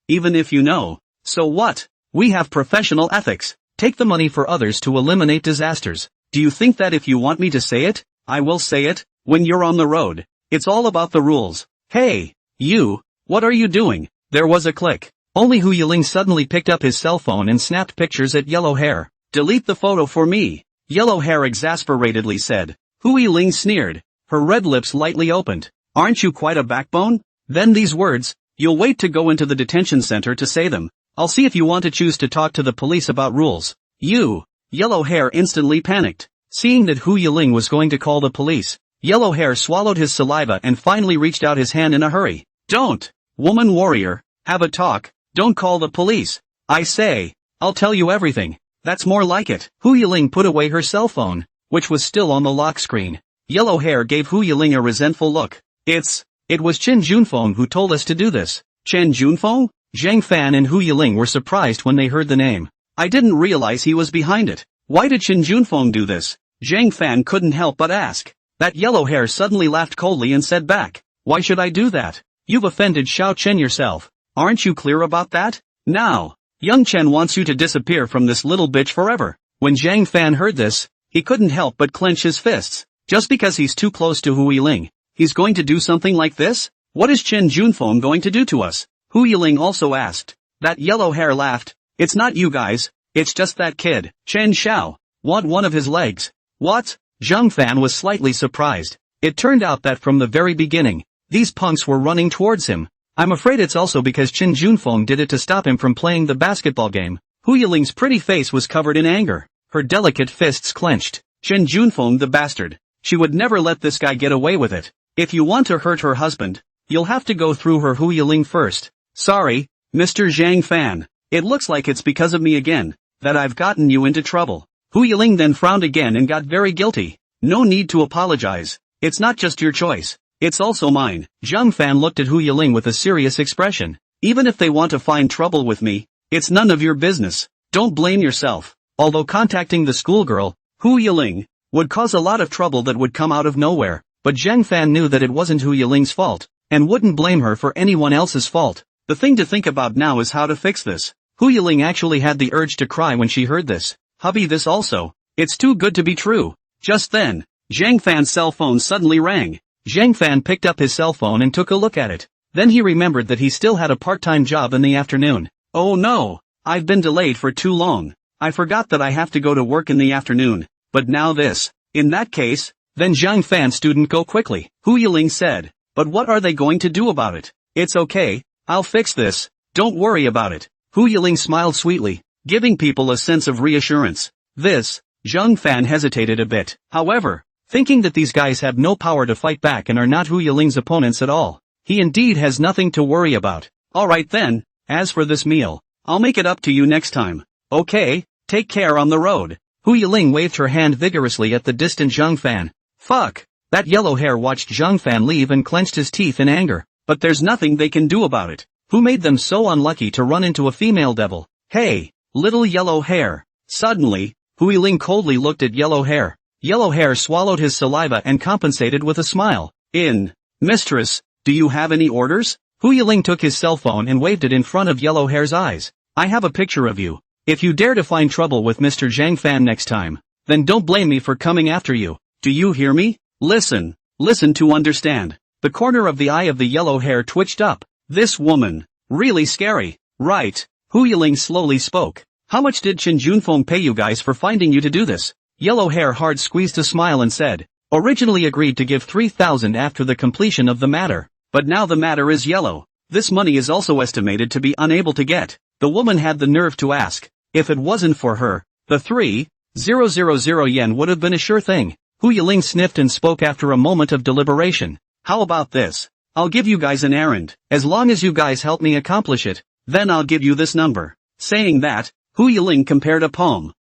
even if you know. So what? We have professional ethics. Take the money for others to eliminate disasters. Do you think that if you want me to say it, I will say it? When you're on the road, it's all about the rules. Hey, you, what are you doing? There was a click. Only Hu Yiling suddenly picked up his cell phone and snapped pictures at Yellow Hair. Delete the photo for me. Yellow Hair exasperatedly said. Hu Yiling sneered, her red lips lightly opened. Aren't you quite a backbone? Then these words, you'll wait to go into the detention center to say them. I'll see if you want to choose to talk to the police about rules. You. Yellow Hair instantly panicked. Seeing that Hu Yiling was going to call the police, Yellow Hair swallowed his saliva and finally reached out his hand in a hurry. Don't, woman warrior, have a talk, don't call the police. I say, I'll tell you everything. That's more like it. Hu Yiling put away her cell phone, which was still on the lock screen. Yellow Hair gave Hu Yiling a resentful look. It was Chen Junfeng who told us to do this. Chen Junfeng? Zhang Fan and Hu Yiling were surprised when they heard the name. I didn't realize he was behind it. Why did Chen Junfeng do this? Zhang Fan couldn't help but ask. That Yellow Hair suddenly laughed coldly and said back, why should I do that? You've offended Xiao Chen yourself. Aren't you clear about that? Now, young Chen wants you to disappear from this little bitch forever. When Zhang Fan heard this, he couldn't help but clench his fists. Just because he's too close to Hu Yiling, he's going to do something like this? What is Chen Junfeng going to do to us? Hu Yiling also asked. That Yellow Hair laughed. It's not you guys, it's just that kid, Chen Xiao. Want one of his legs? What? Zhang Fan was slightly surprised. It turned out that from the very beginning, these punks were running towards him. I'm afraid it's also because Chen Junfeng did it to stop him from playing the basketball game. Hu Yiling's pretty face was covered in anger. Her delicate fists clenched. Chen Junfeng the bastard. She would never let this guy get away with it. If you want to hurt her husband, you'll have to go through her Hu Yiling first. Sorry, Mr. Zhang Fan. It looks like it's because of me again, that I've gotten you into trouble. Hu Yiling then frowned again and got very guilty. No need to apologize. It's not just your choice. It's also mine. Zhang Fan looked at Hu Yiling with a serious expression. Even if they want to find trouble with me, it's none of your business. Don't blame yourself. Although contacting the schoolgirl, Hu Yiling, would cause a lot of trouble that would come out of nowhere, but Zhang Fan knew that it wasn't Hu Yiling's fault, and wouldn't blame her for anyone else's fault. The thing to think about now is how to fix this. Hu Yiling actually had the urge to cry when she heard this. Hubby, this also. It's too good to be true. Just then, Zhang Fan's cell phone suddenly rang. Zhang Fan picked up his cell phone and took a look at it. Then he remembered that he still had a part-time job in the afternoon. Oh no! I've been delayed for too long. I forgot that I have to go to work in the afternoon. But now this. In that case, then Zhang Fan student go quickly, Hu Yiling said. But what are they going to do about it? It's okay, I'll fix this. Don't worry about it. Hu Yiling smiled sweetly, giving people a sense of reassurance. Zhang Fan hesitated a bit. However, thinking that these guys have no power to fight back and are not Hu Yiling's opponents at all, he indeed has nothing to worry about. Alright then, as for this meal, I'll make it up to you next time. Okay, take care on the road. Hu Yiling waved her hand vigorously at the distant Zhang Fan. Fuck! That yellow hair watched Zhang Fan leave and clenched his teeth in anger. But there's nothing they can do about it. Who made them so unlucky to run into a female devil? Hey, little yellow hair. Suddenly, Hu Yiling coldly looked at yellow hair. Yellow hair swallowed his saliva and compensated with a smile. Mistress, do you have any orders? Hu Yiling took his cell phone and waved it in front of yellow hair's eyes. I have a picture of you. If you dare to find trouble with Mr. Zhang Fan next time, then don't blame me for coming after you. Do you hear me? Listen to understand. The corner of the eye of the yellow hair twitched up. This woman. Really scary. Right. Hu Yiling slowly spoke. How much did Chen Junfeng pay you guys for finding you to do this? Yellow hair hard squeezed a smile and said, originally agreed to give 3,000 after the completion of the matter. But now the matter is yellow. This money is also estimated to be unable to get. The woman had the nerve to ask. If it wasn't for her, the 3,000 yen would have been a sure thing. Hu Yiling sniffed and spoke after a moment of deliberation. How about this? I'll give you guys an errand. As long as you guys help me accomplish it, then I'll give you this number. Saying that, Hu Yiling compared a palm.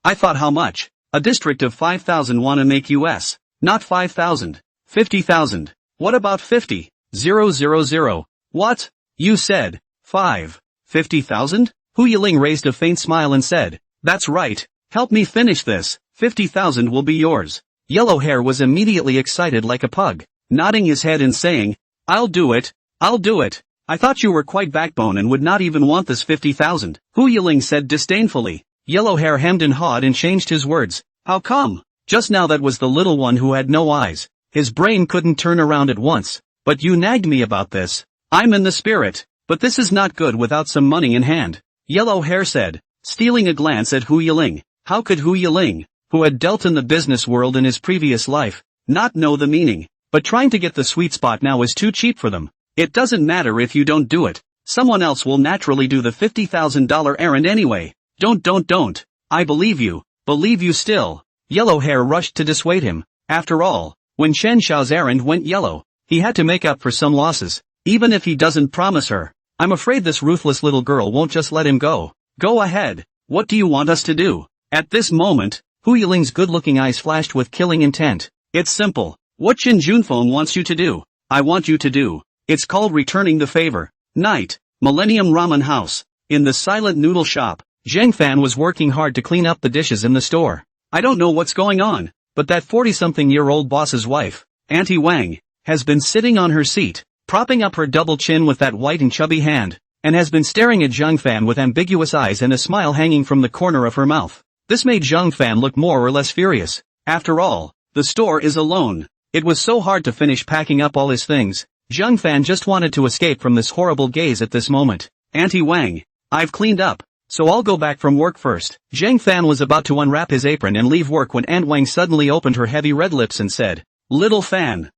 I thought how much? A district of 5,000 wanna make US. Not 5,000. 50,000. What about 50,000? What? You said, 50,000? Hu Yiling raised a faint smile and said, that's right. Help me finish this. 50,000 will be yours. Yellow hair was immediately excited like a pug, nodding his head and saying, I'll do it. I thought you were quite backbone and would not even want this 50,000. Hu Yiling said disdainfully. Yellow hair hemmed and hawed and changed his words. How come? Just now that was the little one who had no eyes. His brain couldn't turn around at once. But you nagged me about this. I'm in the spirit. But this is not good without some money in hand. Yellow hair said, stealing a glance at Hu Yiling. How could Hu Yiling, who had dealt in the business world in his previous life, not know the meaning? But trying to get the sweet spot now is too cheap for them. It doesn't matter if you don't do it. Someone else will naturally do the $50,000 errand anyway. Don't. I believe you still. Yellow hair rushed to dissuade him. After all, when Chen Xiao's errand went yellow, he had to make up for some losses. Even if he doesn't promise her. I'm afraid this ruthless little girl won't just let him go. Go ahead. What do you want us to do? At this moment, Hu Yiling's good-looking eyes flashed with killing intent. It's simple. What Chen Junfeng wants you to do, I want you to do. It's called returning the favor. Night. Millennium Ramen House. In the silent noodle shop, Zhang Fan was working hard to clean up the dishes in the store. I don't know what's going on, but that 40-something-year-old boss's wife, Auntie Wang, has been sitting on her seat, propping up her double chin with that white and chubby hand, and has been staring at Zhang Fan with ambiguous eyes and a smile hanging from the corner of her mouth. This made Zhang Fan look more or less furious. After all, the store is alone. It was so hard to finish packing up all his things. Zhang Fan just wanted to escape from this horrible gaze at this moment. Auntie Wang, I've cleaned up, so I'll go back from work first. Zhang Fan was about to unwrap his apron and leave work when Aunt Wang suddenly opened her heavy red lips and said, Little Fan.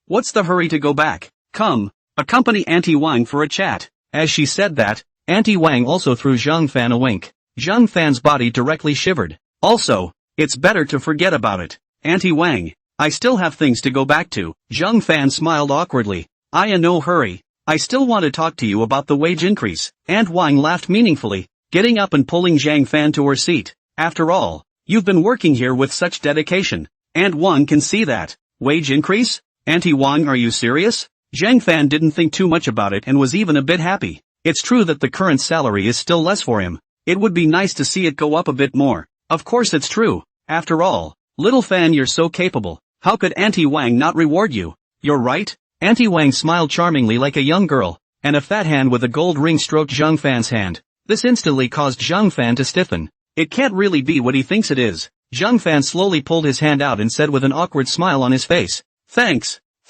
What's the hurry to go back? Come, accompany Auntie Wang for a chat. As she said that, Auntie Wang also threw Zhang Fan a wink. Zhang Fan's body directly shivered. Also, it's better to forget about it. Auntie Wang, I still have things to go back to. Zhang Fan smiled awkwardly. I in no hurry. I still want to talk to you about the wage increase. Aunt Wang laughed meaningfully, getting up and pulling Zhang Fan to her seat. After all, you've been working here with such dedication. Aunt Wang can see that. Wage increase? Auntie Wang, are you serious? Zhang Fan didn't think too much about it and was even a bit happy. It's true that the current salary is still less for him. It would be nice to see it go up a bit more. Of course it's true. After all, little Fan, you're so capable. How could Auntie Wang not reward you? You're right. Auntie Wang smiled charmingly like a young girl, and a fat hand with a gold ring stroked Zhang Fan's hand. This instantly caused Zhang Fan to stiffen. It can't really be what he thinks it is. Zhang Fan slowly pulled his hand out and said with an awkward smile on his face,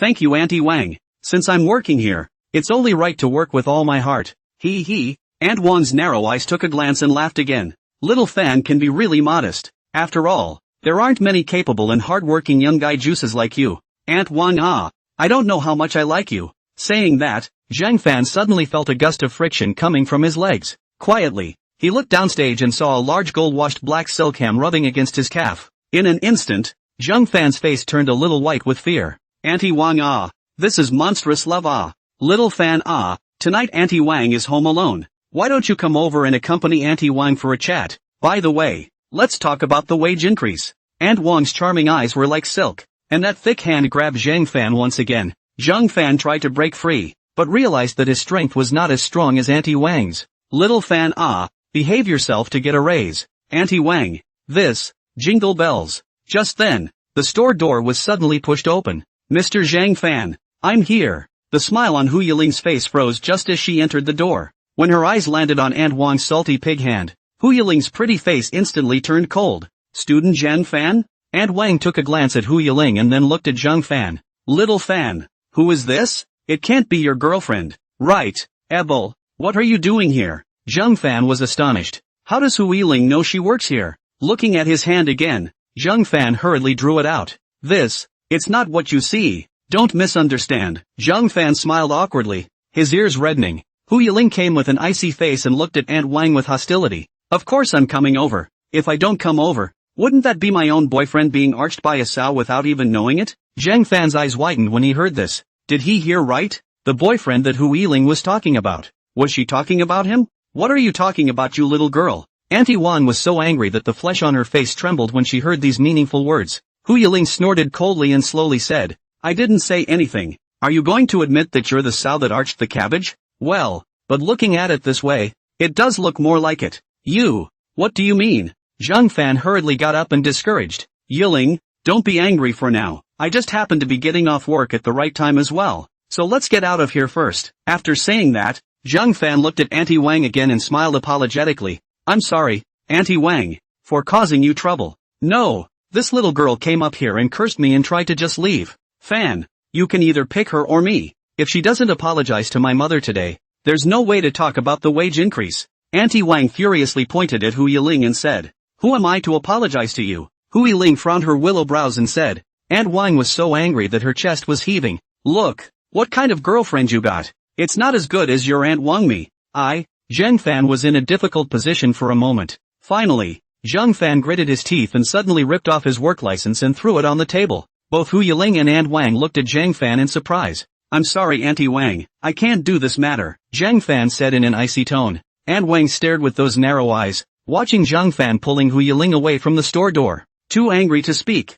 Thank you Auntie Wang. Since I'm working here, it's only right to work with all my heart. He. Aunt Wang's narrow eyes took a glance and laughed again. Little Fan can be really modest. After all, there aren't many capable and hardworking young guy juices like you. Aunt Wang I don't know how much I like you. Saying that, Zhang Fan suddenly felt a gust of friction coming from his legs. Quietly, he looked downstage and saw a large gold-washed black silk ham rubbing against his calf. In an instant, Zhang Fan's face turned a little white with fear. Auntie Wang this is monstrous love Little Fan tonight Auntie Wang is home alone. Why don't you come over and accompany Auntie Wang for a chat? By the way, let's talk about the wage increase. Aunt Wang's charming eyes were like silk, and that thick hand grabbed Zhang Fan once again. Zhang Fan tried to break free, but realized that his strength was not as strong as Auntie Wang's. Little Fan behave yourself to get a raise. Auntie Wang, this, jingle bells. Just then, the store door was suddenly pushed open. Mr. Zhang Fan, I'm here. The smile on Hu Yiling's face froze just as she entered the door. When her eyes landed on Aunt Wang's salty pig hand, Hu Yiling's pretty face instantly turned cold. Student Zhang Fan? Aunt Wang took a glance at Hu Yiling and then looked at Zhang Fan. Little Fan, who is this? It can't be your girlfriend. Right, Ebel, what are you doing here? Zhang Fan was astonished. How does Hu Yiling know she works here? Looking at his hand again, Zhang Fan hurriedly drew it out. It's not what you see. Don't misunderstand. Zhang Fan smiled awkwardly, his ears reddening. Hu Yiling came with an icy face and looked at Aunt Wang with hostility. Of course I'm coming over. If I don't come over, wouldn't that be my own boyfriend being arched by a sow without even knowing it? Zhang Fan's eyes widened when he heard this. Did he hear right? The boyfriend that Hu Yiling was talking about. Was she talking about him? What are you talking about, you little girl? Auntie Wang was so angry that the flesh on her face trembled when she heard these meaningful words. Hu Yiling snorted coldly and slowly said, I didn't say anything. Are you going to admit that you're the sow that arched the cabbage? Well, but looking at it this way, it does look more like it. What do you mean? Zhang Fan hurriedly got up and discouraged. Yiling, don't be angry for now. I just happened to be getting off work at the right time as well. So let's get out of here first. After saying that, Zhang Fan looked at Auntie Wang again and smiled apologetically. I'm sorry, Auntie Wang, for causing you trouble. No, this little girl came up here and cursed me and tried to just leave. Fan, you can either pick her or me. If she doesn't apologize to my mother today, there's no way to talk about the wage increase. Auntie Wang furiously pointed at Hu Yiling and said, Who am I to apologize to you? Hu Yiling frowned her willow brows and said, Aunt Wang was so angry that her chest was heaving. Look, what kind of girlfriend you got? It's not as good as your Aunt Wang me. Zhang Fan was in a difficult position for a moment. Finally, Zhang Fan gritted his teeth and suddenly ripped off his work license and threw it on the table. Both Hu Yiling and Aunt Wang looked at Zhang Fan in surprise. I'm sorry Auntie Wang, I can't do this matter, Zhang Fan said in an icy tone. Aunt Wang stared with those narrow eyes, watching Zhang Fan pulling Hu Yiling away from the store door. Too angry to speak.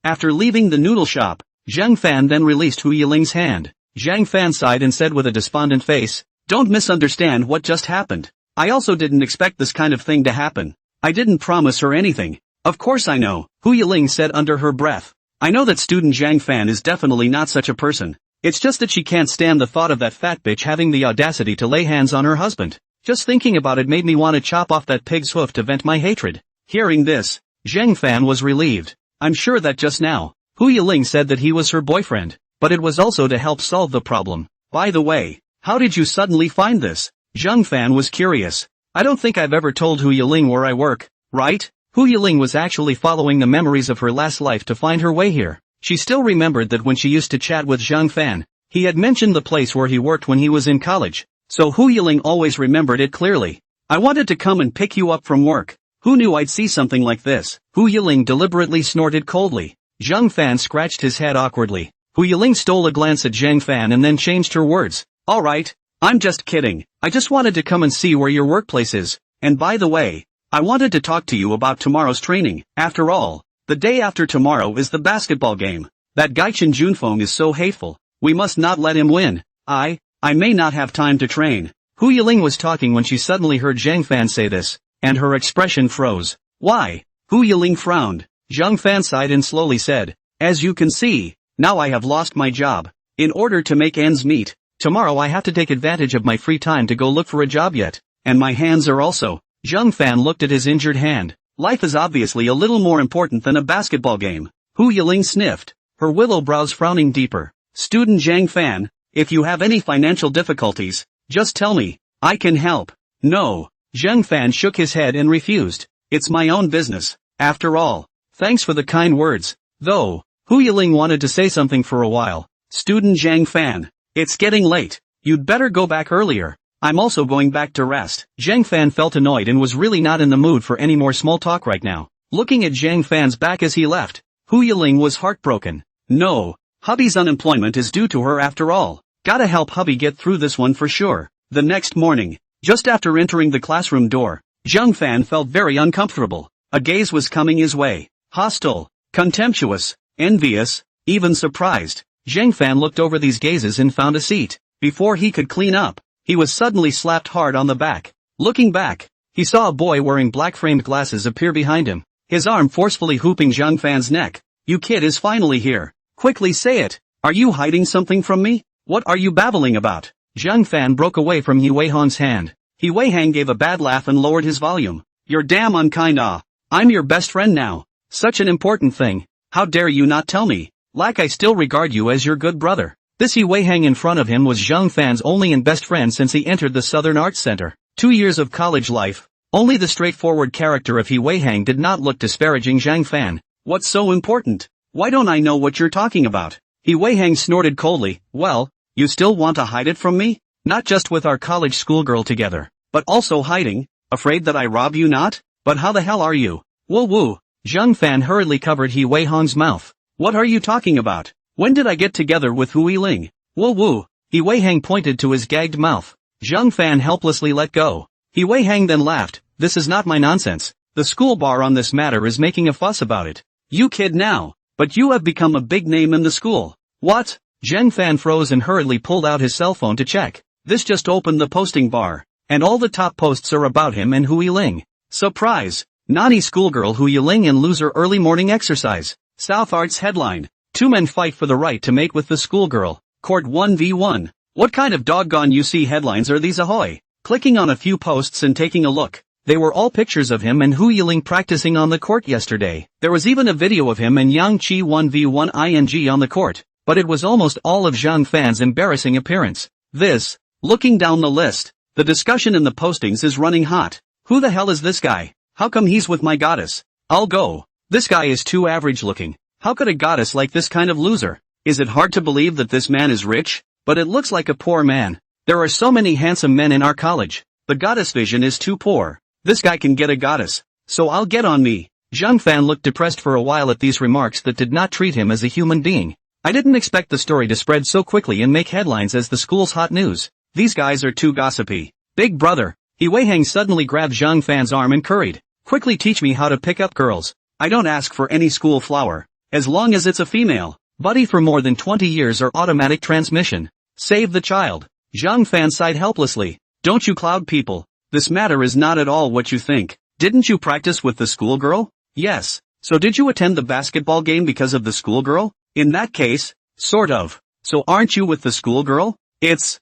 After leaving the noodle shop, Zhang Fan then released Hu Yiling's hand. Zhang Fan sighed and said with a despondent face, Don't misunderstand what just happened. I also didn't expect this kind of thing to happen. I didn't promise her anything. Of course I know, Hu Yiling said under her breath. I know that student Zhang Fan is definitely not such a person. It's just that she can't stand the thought of that fat bitch having the audacity to lay hands on her husband. Just thinking about it made me want to chop off that pig's hoof to vent my hatred. Hearing this, Zhang Fan was relieved. I'm sure that just now, Hu Yiling said that he was her boyfriend, but it was also to help solve the problem. By the way, how did you suddenly find this? Zhang Fan was curious. I don't think I've ever told Hu Yiling where I work, right? Hu Yiling was actually following the memories of her last life to find her way here. She still remembered that when she used to chat with Zhang Fan, he had mentioned the place where he worked when he was in college, so Hu Yiling always remembered it clearly. I wanted to come and pick you up from work. Who knew I'd see something like this? Hu Yiling deliberately snorted coldly. Zhang Fan scratched his head awkwardly. Hu Yiling stole a glance at Zhang Fan and then changed her words. Alright, I'm just kidding. I just wanted to come and see where your workplace is. And by the way, I wanted to talk to you about tomorrow's training. After all, the day after tomorrow is the basketball game. That guy Chen Junfeng is so hateful. We must not let him win. I may not have time to train. Hu Yiling was talking when she suddenly heard Zhang Fan say this, and her expression froze. Why? Hu Yiling frowned. Zhang Fan sighed and slowly said, As you can see, now I have lost my job. In order to make ends meet, tomorrow I have to take advantage of my free time to go look for a job yet. And my hands are also. Zhang Fan looked at his injured hand. Life is obviously a little more important than a basketball game. Hu Yiling sniffed. her willow brows frowning deeper. Student Zhang Fan, if you have any financial difficulties, just tell me, I can help. No. Zhang Fan shook his head and refused. It's my own business, after all. Thanks for the kind words, though. Hu Yiling wanted to say something for a while. Student Zhang Fan, it's getting late. You'd better go back earlier. I'm also going back to rest. Zhang Fan felt annoyed and was really not in the mood for any more small talk right now. Looking at Zhang Fan's back as he left, Hu Yiling was heartbroken. No, hubby's unemployment is due to her after all. Gotta help hubby get through this one for sure. The next morning, just after entering the classroom door, Zhang Fan felt very uncomfortable. A gaze was coming his way. Hostile, contemptuous, envious, even surprised. Zhang Fan looked over these gazes and found a seat. Before he could clean up, he was suddenly slapped hard on the back. Looking back, he saw a boy wearing black-framed glasses appear behind him, his arm forcefully hooping Zhang Fan's neck. You kid is finally here. Quickly say it. Are you hiding something from me? What are you babbling about? Zhang Fan broke away from He Weihang's hand. He Weihang gave a bad laugh and lowered his volume. You're damn unkind. I'm your best friend now. Such an important thing. How dare you not tell me? Like I still regard you as your good brother. This He Weihang in front of him was Zhang Fan's only and best friend since he entered the Southern Arts Center. 2 years of college life. Only the straightforward character of He Weihang did not look disparaging Zhang Fan. What's so important? Why don't I know what you're talking about? He Weihang snorted coldly. Well, you still want to hide it from me? Not just with our college schoolgirl together, but also hiding? Afraid that I rob you not? But how the hell are you? Woo woo. Zhang Fan hurriedly covered He Weihang's mouth. What are you talking about? When did I get together with Hu Yiling? Woo woo. He Weihang pointed to his gagged mouth. Zhang Fan helplessly let go. He Weihang then laughed. This is not my nonsense. The school bar on this matter is making a fuss about it. You kid now. But you have become a big name in the school. What? Zhang Fan froze and hurriedly pulled out his cell phone to check. This just opened the posting bar. And all the top posts are about him and Hu Yiling. Surprise! Naughty schoolgirl Hu Yiling and loser early morning exercise. South Arts headline. 2 men fight for the right to mate with the schoolgirl. Court 1v1. What kind of doggone UC headlines are these ahoy? Clicking on a few posts and taking a look. They were all pictures of him and Hu Yiling practicing on the court yesterday. There was even a video of him and Yang Qi 1v1 ing on the court. But it was almost all of Zhang Fan's embarrassing appearance. Looking down the list, the discussion in the postings is running hot. Who the hell is this guy? How come he's with my goddess? I'll go. This guy is too average looking. How could a goddess like this kind of loser? Is it hard to believe that this man is rich? But it looks like a poor man. There are so many handsome men in our college. The goddess vision is too poor. This guy can get a goddess. So I'll get on me. Zhang Fan looked depressed for a while at these remarks that did not treat him as a human being. I didn't expect the story to spread so quickly and make headlines as the school's hot news. These guys are too gossipy. Big brother. He Weihang suddenly grabbed Zhang Fan's arm and curried. Quickly teach me how to pick up girls. I don't ask for any school flower. As long as it's a female. Buddy for more than 20 years or automatic transmission. Save the child. Zhang Fan sighed helplessly. Don't you cloud people. This matter is not at all what you think. Didn't you practice with the schoolgirl? Yes. So did you attend the basketball game because of the schoolgirl? In that case, sort of. So aren't you with the schoolgirl? It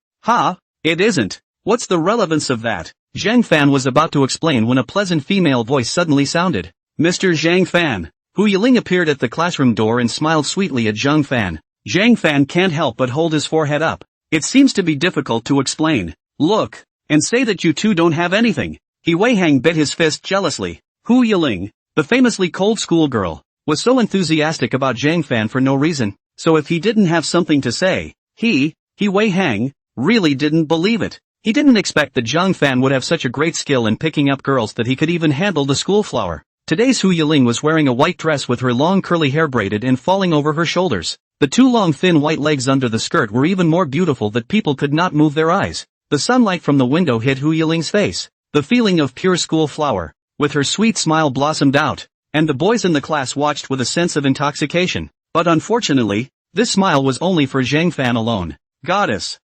isn't. What's the relevance of that? Zhang Fan was about to explain when a pleasant female voice suddenly sounded. Mr. Zhang Fan. Hu Yiling appeared at the classroom door and smiled sweetly at Zhang Fan. Zhang Fan can't help but hold his forehead up. It seems to be difficult to explain. Look, and say that you two don't have anything. He Weihang bit his fist jealously. Hu Yiling, the famously cold schoolgirl, was so enthusiastic about Zhang Fan for no reason, so if he didn't have something to say, He Weihang, really didn't believe it. He didn't expect that Zhang Fan would have such a great skill in picking up girls that he could even handle the school flower. Today's Hu Yiling was wearing a white dress with her long curly hair braided and falling over her shoulders. The 2 long thin white legs under the skirt were even more beautiful that people could not move their eyes. The sunlight from the window hit Hu Yiling's face. The feeling of pure school flower, with her sweet smile blossomed out, and the boys in the class watched with a sense of intoxication. But unfortunately, this smile was only for Zhang Fan alone. Goddess,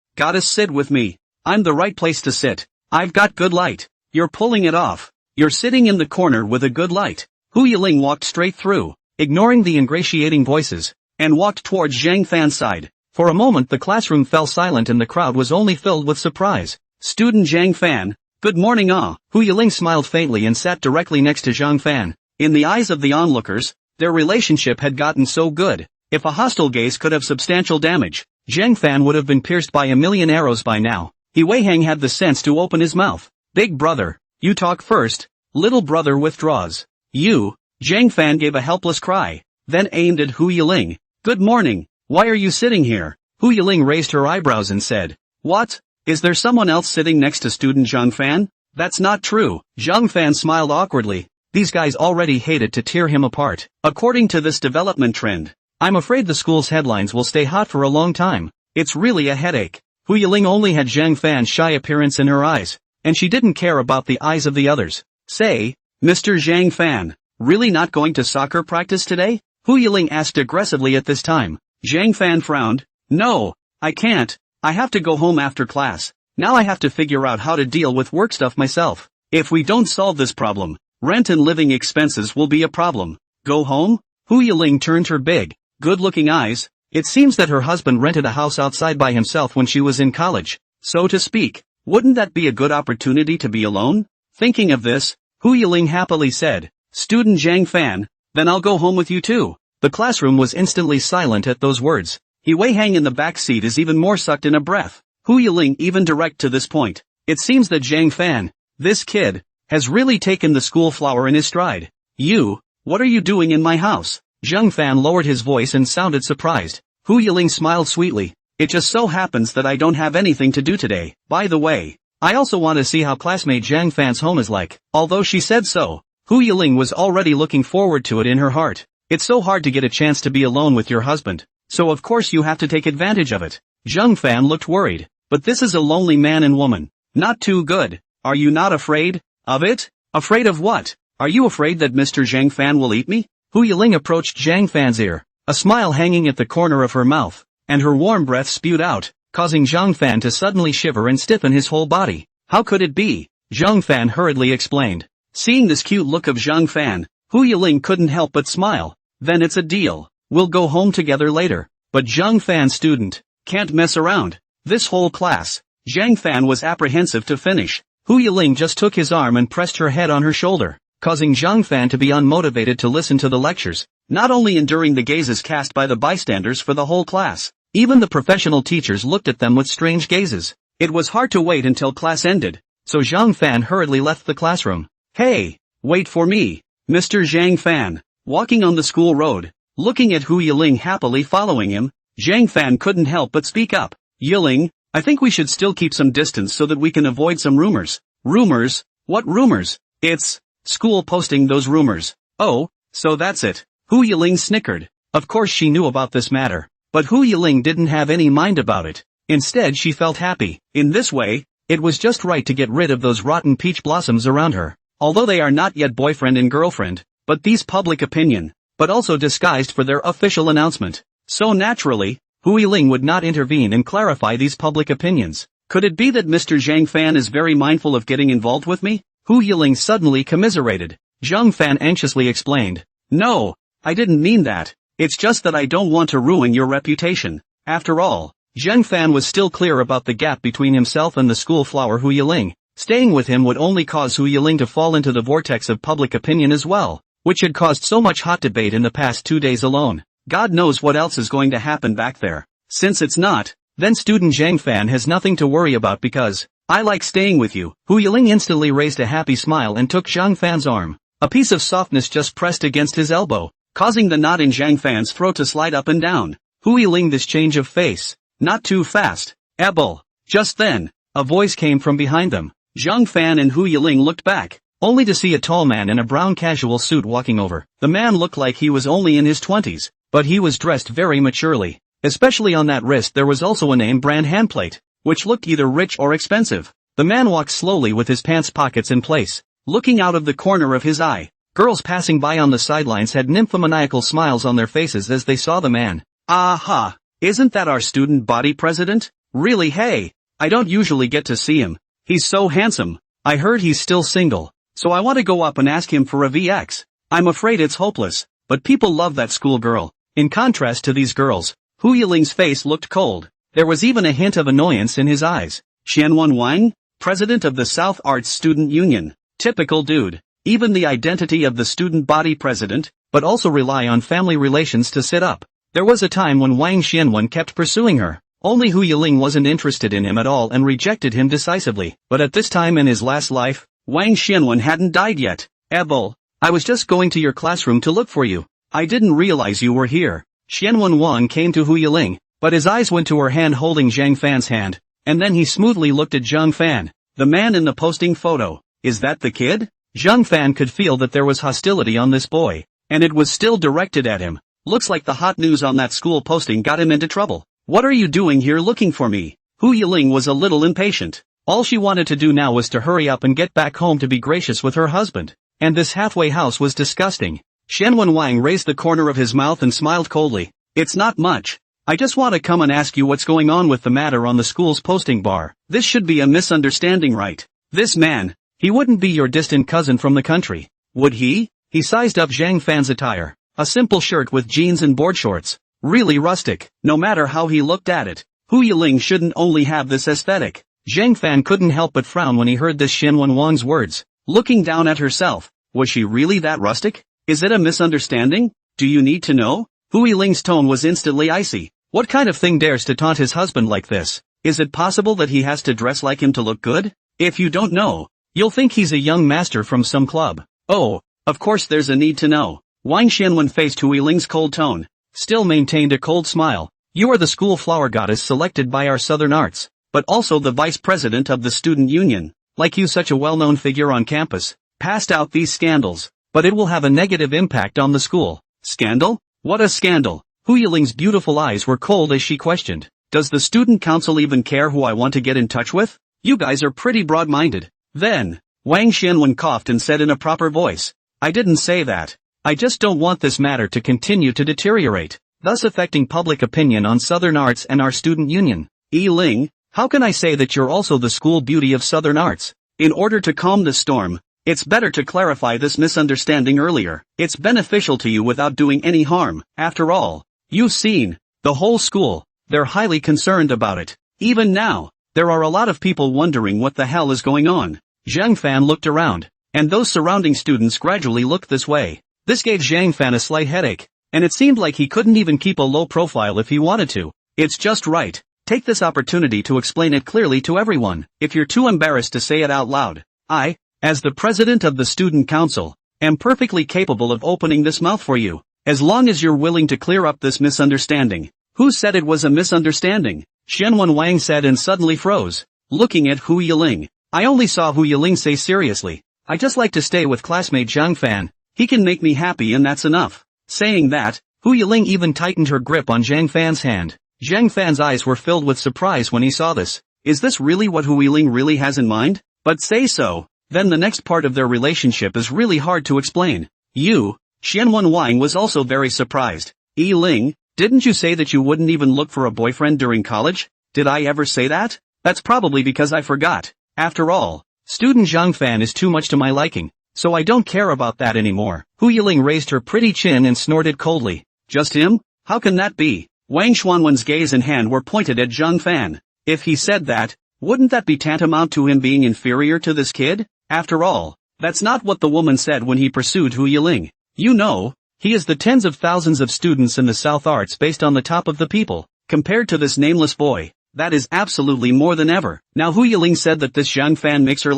sit with me. I'm the right place to sit. I've got good light. You're pulling it off. You're sitting in the corner with a good light. Hu Yiling walked straight through, ignoring the ingratiating voices, and walked towards Zhang Fan's side. For a moment the classroom fell silent and the crowd was only filled with surprise. Student Zhang Fan, good morning. Hu Yiling smiled faintly and sat directly next to Zhang Fan. In the eyes of the onlookers, their relationship had gotten so good. If a hostile gaze could have substantial damage, Zhang Fan would have been pierced by a million arrows by now. He Wei Hang had the sense to open his mouth. Big brother, you talk first. Little brother withdraws. You. Zhang Fan gave a helpless cry, then aimed at Hu Yiling. Good morning, why are you sitting here? Hu Yiling raised her eyebrows and said, what? Is there someone else sitting next to student Zhang Fan? That's not true. Zhang Fan smiled awkwardly. These guys already hated to tear him apart. According to this development trend, I'm afraid the school's headlines will stay hot for a long time. It's really a headache. Hu Yiling only had Zhang Fan's shy appearance in her eyes, and she didn't care about the eyes of the others. Say, Mr. Zhang Fan, really not going to soccer practice today? Hu Yiling asked aggressively at this time. Zhang Fan frowned. No, I can't. I have to go home after class. Now I have to figure out how to deal with work stuff myself. If we don't solve this problem, rent and living expenses will be a problem. Go home? Hu Yiling turned her big, good-looking eyes. It seems that her husband rented a house outside by himself when she was in college, so to speak. Wouldn't that be a good opportunity to be alone? Thinking of this, Hu Yiling happily said, Student Zhang Fan, then I'll go home with you too. The classroom was instantly silent at those words. He Wei Hang in the back seat is even more sucked in a breath. Hu Yiling even direct to this point. It seems that Zhang Fan, this kid, has really taken the school flower in his stride. You, what are you doing in my house? Zhang Fan lowered his voice and sounded surprised. Hu Yiling smiled sweetly. It just so happens that I don't have anything to do today. By the way, I also want to see how classmate Zhang Fan's home is like. Although she said so, Hu Yiling was already looking forward to it in her heart. It's so hard to get a chance to be alone with your husband, so of course you have to take advantage of it. Zhang Fan looked worried. But this is a lonely man and woman. Not too good. Are you not afraid of it? Afraid of what? Are you afraid that Mr. Zhang Fan will eat me? Hu Yiling approached Zhang Fan's ear, a smile hanging at the corner of her mouth, and her warm breath spewed out, causing Zhang Fan to suddenly shiver and stiffen his whole body. How could it be? Zhang Fan hurriedly explained. Seeing this cute look of Zhang Fan, Hu Yiling couldn't help but smile. Then it's a deal. We'll go home together later. But Zhang Fan student can't mess around. This whole class. Zhang Fan was apprehensive to finish. Hu Yiling just took his arm and pressed her head on her shoulder, causing Zhang Fan to be unmotivated to listen to the lectures, not only enduring the gazes cast by the bystanders for the whole class. Even the professional teachers looked at them with strange gazes. It was hard to wait until class ended, so Zhang Fan hurriedly left the classroom. Hey, wait for me, Mr. Zhang Fan. Walking on the school road, looking at Hu Yiling happily following him, Zhang Fan couldn't help but speak up. Yiling, I think we should still keep some distance so that we can avoid some rumors. Rumors? What rumors? It's school posting those rumors. Oh, so that's it. Hu Yiling snickered. Of course she knew about this matter, but Hu Yiling didn't have any mind about it. Instead she felt happy. In this way, it was just right to get rid of those rotten peach blossoms around her. Although they are not yet boyfriend and girlfriend, but these public opinion, but also disguised for their official announcement. So naturally, Hu Yiling would not intervene and clarify these public opinions. Could it be that Mr. Zhang Fan is very mindful of getting involved with me? Hu Yiling suddenly commiserated. Zhang Fan anxiously explained. No, I didn't mean that. It's just that I don't want to ruin your reputation. After all, Zhang Fan was still clear about the gap between himself and the school flower Hu Yiling. Staying with him would only cause Hu Yiling to fall into the vortex of public opinion as well, which had caused so much hot debate in the past 2 days alone. God knows what else is going to happen back there. Since it's not, then student Zhang Fan has nothing to worry about because, I like staying with you. Hu Yiling instantly raised a happy smile and took Zhang Fan's arm. A piece of softness just pressed against his elbow, causing the knot in Zhang Fan's throat to slide up and down. Hu Yiling this change of face. Not too fast. Ebel. Just then, a voice came from behind them. Zhang Fan and Hu Yiling looked back, only to see a tall man in a brown casual suit walking over. The man looked like he was only in his 20s. But he was dressed very maturely. Especially on that wrist there was also a name brand handplate, which looked either rich or expensive. The man walked slowly with his pants pockets in place, looking out of the corner of his eye. Girls passing by on the sidelines had nymphomaniacal smiles on their faces as they saw the man. Aha! Isn't that our student body president? Really? Hey, I don't usually get to see him. He's so handsome. I heard he's still single, so I want to go up and ask him for a VX. I'm afraid it's hopeless, but people love that schoolgirl. In contrast to these girls, Hu Yiling's face looked cold. There was even a hint of annoyance in his eyes. Xianwan Wang, president of the South Arts Student Union. Typical dude. Even the identity of the student body president, but also rely on family relations to sit up. There was a time when Wang Xianwen kept pursuing her. Only Hu Yiling wasn't interested in him at all and rejected him decisively. But at this time in his last life, Wang Xianwen hadn't died yet. Ebol, I was just going to your classroom to look for you. I didn't realize you were here. Xianwen Wang came to Hu Yiling, but his eyes went to her hand holding Zhang Fan's hand, and then he smoothly looked at Zhang Fan, the man in the posting photo. Is that the kid? Zhang Fan could feel that there was hostility on this boy, and it was still directed at him. Looks like the hot news on that school posting got him into trouble. What are you doing here looking for me? Hu Yiling was a little impatient. All she wanted to do now was to hurry up and get back home to be gracious with her husband. And this halfway house was disgusting. Xianwen Wang raised the corner of his mouth and smiled coldly. It's not much. I just want to come and ask you what's going on with the matter on the school's posting bar. This should be a misunderstanding, right? This man, he wouldn't be your distant cousin from the country, would he? He sized up Zhang Fan's attire. A simple shirt with jeans and board shorts. Really rustic. No matter how he looked at it, Hu Yiling shouldn't only have this aesthetic. Zhang Fan couldn't help but frown when he heard this Xianwen Wang's words. Looking down at herself, was she really that rustic? Is it a misunderstanding? Do you need to know? Hu Yiling's tone was instantly icy. What kind of thing dares to taunt his husband like this? Is it possible that he has to dress like him to look good? If you don't know, you'll think he's a young master from some club. Oh, of course there's a need to know. Wang Xianwen faced Hu Yiling's cold tone, still maintained a cold smile. You are the school flower goddess selected by our Southern Arts, but also the vice president of the student union. Like you, such a well-known figure on campus, passed out these scandals, but it will have a negative impact on the school. Scandal? What a scandal! Hu Yiling's beautiful eyes were cold as she questioned. Does the student council even care who I want to get in touch with? You guys are pretty broad-minded. Then, Wang Xianwen coughed and said in a proper voice, I didn't say that. I just don't want this matter to continue to deteriorate, thus affecting public opinion on Southern Arts and our student union. Yiling, how can I say that you're also the school beauty of Southern Arts? In order to calm the storm, it's better to clarify this misunderstanding earlier. It's beneficial to you without doing any harm. After all, you've seen the whole school. They're highly concerned about it. Even now, there are a lot of people wondering what the hell is going on. Zhang Fan looked around, and those surrounding students gradually looked this way. This gave Zhang Fan a slight headache, and it seemed like he couldn't even keep a low profile if he wanted to. It's just right. Take this opportunity to explain it clearly to everyone. If you're too embarrassed to say it out loud, I, as the president of the student council, am perfectly capable of opening this mouth for you, as long as you're willing to clear up this misunderstanding. Who said it was a misunderstanding? Xianwen Wang said and suddenly froze, looking at Hu Yiling. I only saw Hu Yiling say seriously, I just like to stay with classmate Zhang Fan. He can make me happy and that's enough. Saying that, Hu Yiling even tightened her grip on Zhang Fan's hand. Zhang Fan's eyes were filled with surprise when he saw this. Is this really what Hu Yiling really has in mind? But say so. Then the next part of their relationship is really hard to explain. Xianwen Wang was also very surprised. Yiling, didn't you say that you wouldn't even look for a boyfriend during college? Did I ever say that? That's probably because I forgot. After all, student Zhang Fan is too much to my liking, so I don't care about that anymore. Hu Yiling raised her pretty chin and snorted coldly. Just him? How can that be? Wang Xuanwen's gaze and hand were pointed at Zhang Fan. If he said that, wouldn't that be tantamount to him being inferior to this kid? After all, that's not what the woman said when he pursued Hu Yiling. You know, he is the tens of thousands of students in the South Arts based on the top of the people. Compared to this nameless boy, that is absolutely more than ever. Now Hu Yiling said that this Zhang Fan makes her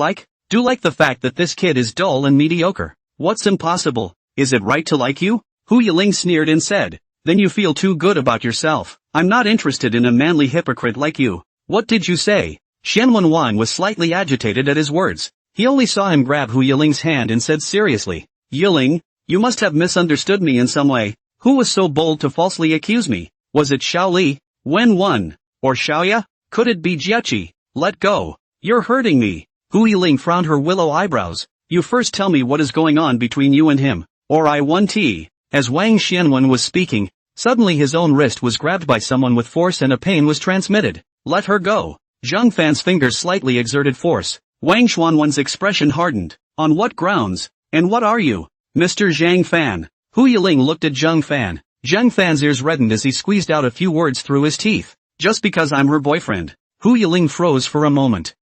do like the fact that this kid is dull and mediocre. What's impossible? Is it right to like you? Hu Yiling sneered and said, then you feel too good about yourself. I'm not interested in a manly hypocrite like you. What did you say? Xianwen Wang was slightly agitated at his words. He only saw him grab Hu Yiling's hand and said seriously, Yiling, you must have misunderstood me in some way. Who was so bold to falsely accuse me? Was it Xiao Li, Wen Wen, or Xiaoya? Could it be Jieqi? Let go. You're hurting me. Hu Yiling frowned her willow eyebrows. You first tell me what is going on between you and him, or I won't. As Wang Xianwen was speaking, suddenly his own wrist was grabbed by someone with force and a pain was transmitted. Let her go. Zhang Fan's fingers slightly exerted force. Wang Xuanwen's expression hardened. On what grounds? And what are you? Mr. Zhang Fan. Hu Yiling looked at Zhang Fan. Zhang Fan's ears reddened as he squeezed out a few words through his teeth. Just because I'm her boyfriend. Hu Yiling froze for a moment.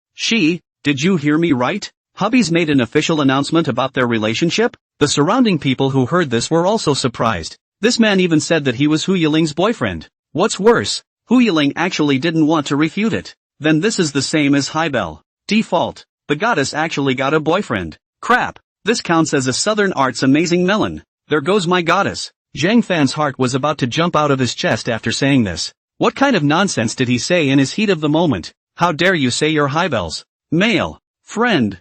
Did you hear me right? Hubby's made an official announcement about their relationship? The surrounding people who heard this were also surprised. This man even said that he was Hu Yiling's boyfriend. What's worse, Hu Yiling actually didn't want to refute it. Then this is the same as Haibel. Default. The goddess actually got a boyfriend. Crap. This counts as a Southern Arts amazing melon. There goes my goddess. Zhang Fan's heart was about to jump out of his chest after saying this. What kind of nonsense did he say in his heat of the moment? How dare you say you're Haibel's male friend.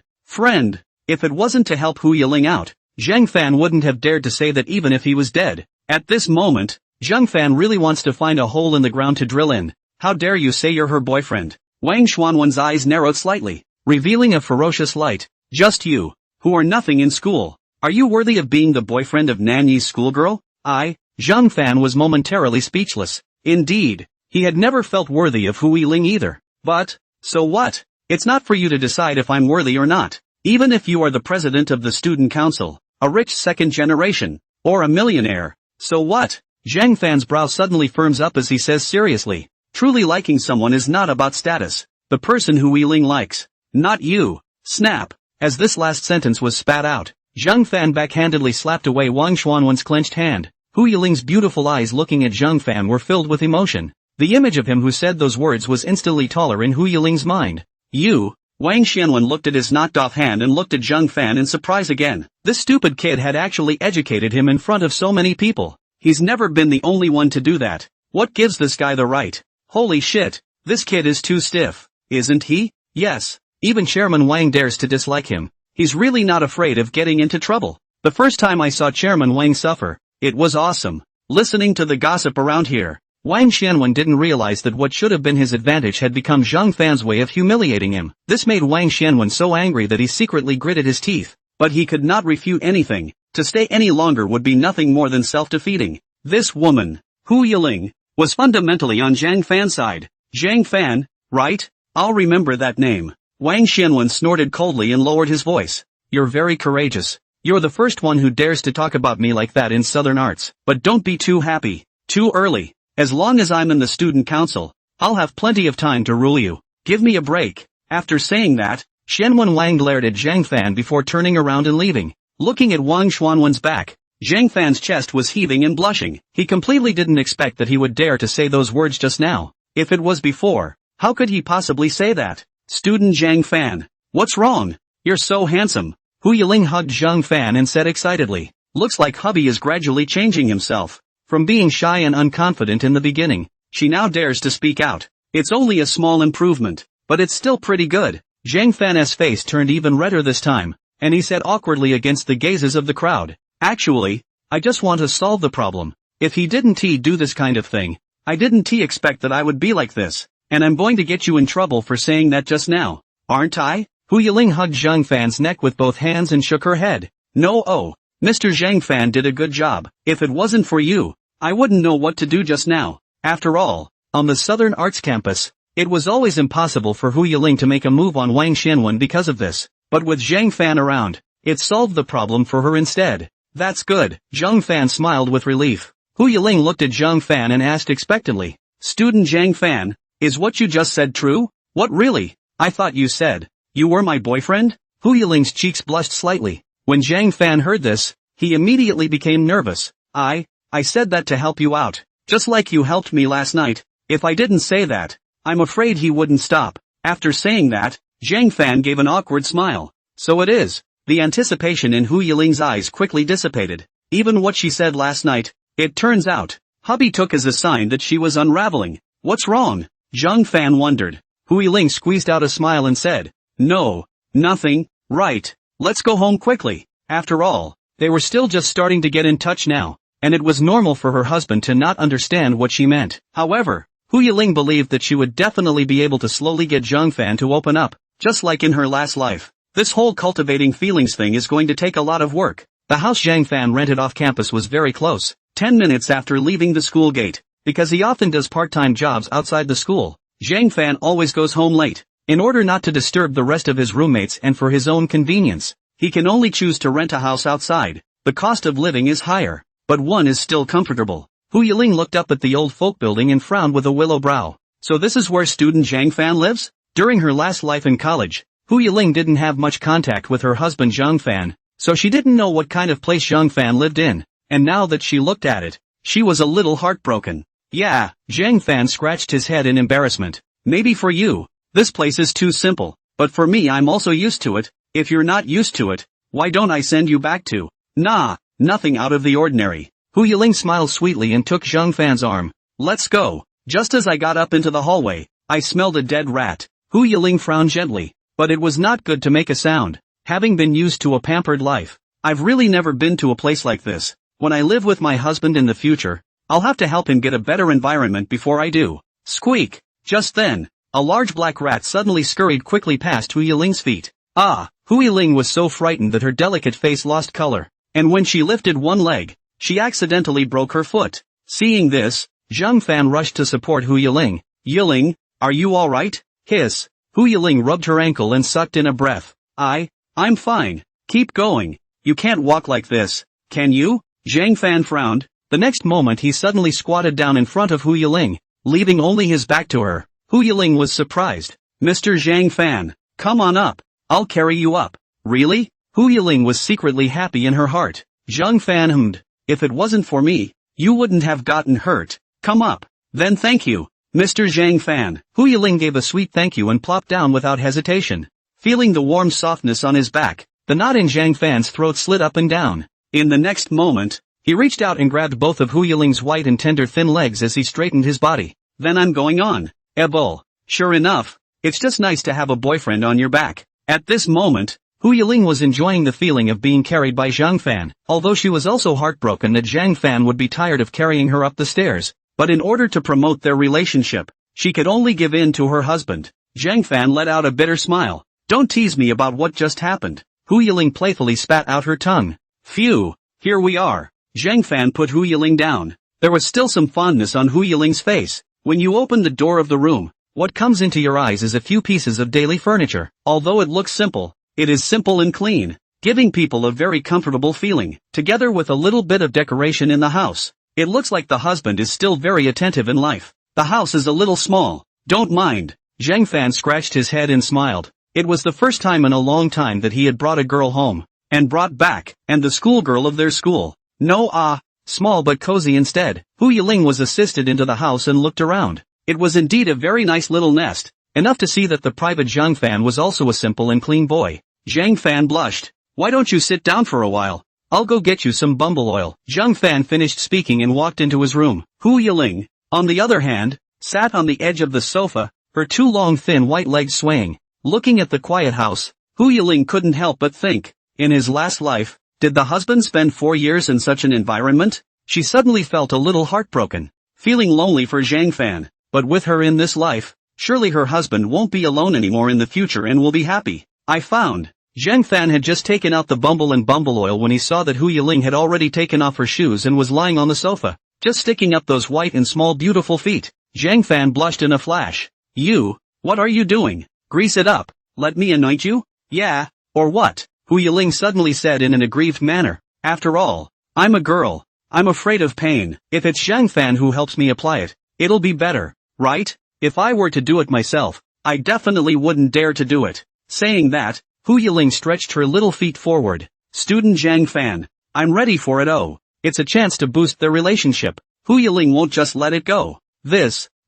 If it wasn't to help Hu Yiling out, Zhang Fan wouldn't have dared to say that even if he was dead. At this moment, Zhang Fan really wants to find a hole in the ground to drill in. How dare you say you're her boyfriend? Wang Xuanwen's eyes narrowed slightly, revealing a ferocious light. Just you, who are nothing in school. Are you worthy of being the boyfriend of Nanyi's schoolgirl? Zhang Fan was momentarily speechless. Indeed, he had never felt worthy of Hu Yiling either. But, so what? It's not for you to decide if I'm worthy or not. Even if you are the president of the student council, a rich second generation, or a millionaire. So what? Zhang Fan's brow suddenly firms up as he says seriously. Truly liking someone is not about status. The person Hu Yiling likes. Not you. Snap. As this last sentence was spat out, Zhang Fan backhandedly slapped away Wang Xuanwen's clenched hand. Hu Yiling's beautiful eyes looking at Zhang Fan were filled with emotion. The image of him who said those words was instantly taller in Hu Yiling's mind. You? Wang Xianwen looked at his knocked-off hand and looked at Zhang Fan in surprise again. This stupid kid had actually educated him in front of so many people. He's never been the only one to do that. What gives this guy the right? Holy shit, this kid is too stiff. Isn't he? Yes. Even Chairman Wang dares to dislike him. He's really not afraid of getting into trouble. The first time I saw Chairman Wang suffer, it was awesome. Listening to the gossip around here, Wang Xianwen didn't realize that what should have been his advantage had become Zhang Fan's way of humiliating him. This made Wang Xianwen so angry that he secretly gritted his teeth. But he could not refute anything. To stay any longer would be nothing more than self-defeating. This woman, Hu Yiling, was fundamentally on Zhang Fan's side. Zhang Fan, right? I'll remember that name. Wang Xianwen snorted coldly and lowered his voice. You're very courageous. You're the first one who dares to talk about me like that in Southern Arts. But don't be too happy. Too early. As long as I'm in the student council, I'll have plenty of time to rule you. Give me a break. After saying that, Xianwen Wang glared at Zhang Fan before turning around and leaving. Looking at Wang Xuanwen's back, Zhang Fan's chest was heaving and blushing. He completely didn't expect that he would dare to say those words just now. If it was before, how could he possibly say that? Student Zhang Fan, what's wrong? You're so handsome. Hu Yiling hugged Zhang Fan and said excitedly. Looks like hubby is gradually changing himself. From being shy and unconfident in the beginning, she now dares to speak out. It's only a small improvement, but it's still pretty good. Zhang Fan's face turned even redder this time, and he said awkwardly against the gazes of the crowd. Actually, I just want to solve the problem. If he didn't do this kind of thing, I didn't expect that I would be like this, and I'm going to get you in trouble for saying that just now. Aren't I? Hu Yiling hugged Zhang Fan's neck with both hands and shook her head. No, Mr. Zhang Fan did a good job. If it wasn't for you, I wouldn't know what to do just now. After all, on the Southern Arts campus, it was always impossible for Hu Yiling to make a move on Wang Xianwen because of this. But with Zhang Fan around, it solved the problem for her instead. That's good. Zhang Fan smiled with relief. Hu Yiling looked at Zhang Fan and asked expectantly. Student Zhang Fan, is what you just said true? What really? I thought you said you were my boyfriend? Hu Yiling's cheeks blushed slightly. When Zhang Fan heard this, he immediately became nervous. I said that to help you out, just like you helped me last night. If I didn't say that, I'm afraid he wouldn't stop. After saying that, Zhang Fan gave an awkward smile. So it is. The anticipation in Hu Yiling's eyes quickly dissipated. Even what she said last night, it turns out, hubby took as a sign that she was unraveling. What's wrong? Zhang Fan wondered. Hu Yiling squeezed out a smile and said, no, nothing, right, let's go home quickly. After all, they were still just starting to get in touch now, and it was normal for her husband to not understand what she meant. However, Hu Yiling believed that she would definitely be able to slowly get Zhang Fan to open up, just like in her last life. This whole cultivating feelings thing is going to take a lot of work. The house Zhang Fan rented off campus was very close, 10 minutes after leaving the school gate. Because he often does part-time jobs outside the school, Zhang Fan always goes home late. In order not to disturb the rest of his roommates and for his own convenience, he can only choose to rent a house outside. The cost of living is higher, but one is still comfortable. Hu Yiling looked up at the old folk building and frowned with a willow brow. So this is where student Zhang Fan lives? During her last life in college, Hu Yiling didn't have much contact with her husband Zhang Fan, so she didn't know what kind of place Zhang Fan lived in. And now that she looked at it, She was a little heartbroken. Yeah, Zhang Fan scratched his head in embarrassment. Maybe for you, this place is too simple, but for me I'm also used to it. If you're not used to it, why don't I send you back to? Nah, nothing out of the ordinary. Hu Yiling smiled sweetly and took Zhang Fan's arm. Let's go. Just as I got up into the hallway, I smelled a dead rat. Hu Yiling frowned gently, but it was not good to make a sound. Having been used to a pampered life, I've really never been to a place like this. When I live with my husband in the future, I'll have to help him get a better environment before I do. Squeak! Just then, a large black rat suddenly scurried quickly past Hu Yiling's feet. Ah! Hu Yiling was so frightened that her delicate face lost color, and when she lifted one leg, she accidentally broke her foot. Seeing this, Zhang Fan rushed to support Hu Yiling. Yiling, are you alright? Hiss. Hu Yiling rubbed her ankle and sucked in a breath. I'm fine. Keep going. You can't walk like this, can you? Zhang Fan frowned. The next moment he suddenly squatted down in front of Hu Yiling, leaving only his back to her. Hu Yiling was surprised. Mr. Zhang Fan, come on up. I'll carry you up. Really? Hu Yiling was secretly happy in her heart. Zhang Fan hummed. If it wasn't for me, you wouldn't have gotten hurt. Come up. Then thank you, Mr. Zhang Fan. Hu Yiling gave a sweet thank you and plopped down without hesitation. Feeling the warm softness on his back, the knot in Zhang Fan's throat slid up and down. In the next moment, he reached out and grabbed both of Hu Yiling's white and tender thin legs as he straightened his body. Then I'm going on. Bull. Sure enough, it's just nice to have a boyfriend on your back. At this moment, Hu Yiling was enjoying the feeling of being carried by Zhang Fan, although she was also heartbroken that Zhang Fan would be tired of carrying her up the stairs. But in order to promote their relationship, she could only give in to her husband. Zhang Fan let out a bitter smile. Don't tease me about what just happened. Hu Yiling playfully spat out her tongue. Phew, here we are. Zhang Fan put Hu Yiling down. There was still some fondness on Hu Yiling's face. When you open the door of the room, what comes into your eyes is a few pieces of daily furniture. Although it looks simple, it is simple and clean, giving people a very comfortable feeling, together with a little bit of decoration in the house. It looks like the husband is still very attentive in life. The house is a little small. Don't mind. Zhang Fan scratched his head and smiled. It was the first time in a long time that he had brought a girl home, and brought back, and the schoolgirl of their school. No, small but cozy instead. Hu Yiling was assisted into the house and looked around. It was indeed a very nice little nest, enough to see that the private Zhang Fan was also a simple and clean boy. Zhang Fan blushed. Why don't you sit down for a while? I'll go get you some bumble oil. Zhang Fan finished speaking and walked into his room. Hu Yiling, on the other hand, sat on the edge of the sofa, her two long thin white legs swaying. Looking at the quiet house, Hu Yiling couldn't help but think, in his last life, did the husband spend 4 years in such an environment? She suddenly felt a little heartbroken, feeling lonely for Zhang Fan, but with her in this life, surely her husband won't be alone anymore in the future and will be happy. I found. Zhang Fan had just taken out the bumble and bumble oil when he saw that Hu Yiling had already taken off her shoes and was lying on the sofa, just sticking up those white and small beautiful feet. Zhang Fan blushed in a flash. You, what are you doing? Grease it up. Let me anoint you? Yeah, or what? Hu Yiling suddenly said in an aggrieved manner. After all, I'm a girl. I'm afraid of pain. If it's Zhang Fan who helps me apply it, it'll be better, right? If I were to do it myself, I definitely wouldn't dare to do it. Saying that, Hu Yiling stretched her little feet forward. Student Zhang Fan, I'm ready for it. Oh, it's a chance to boost their relationship. Hu Yiling won't just let it go.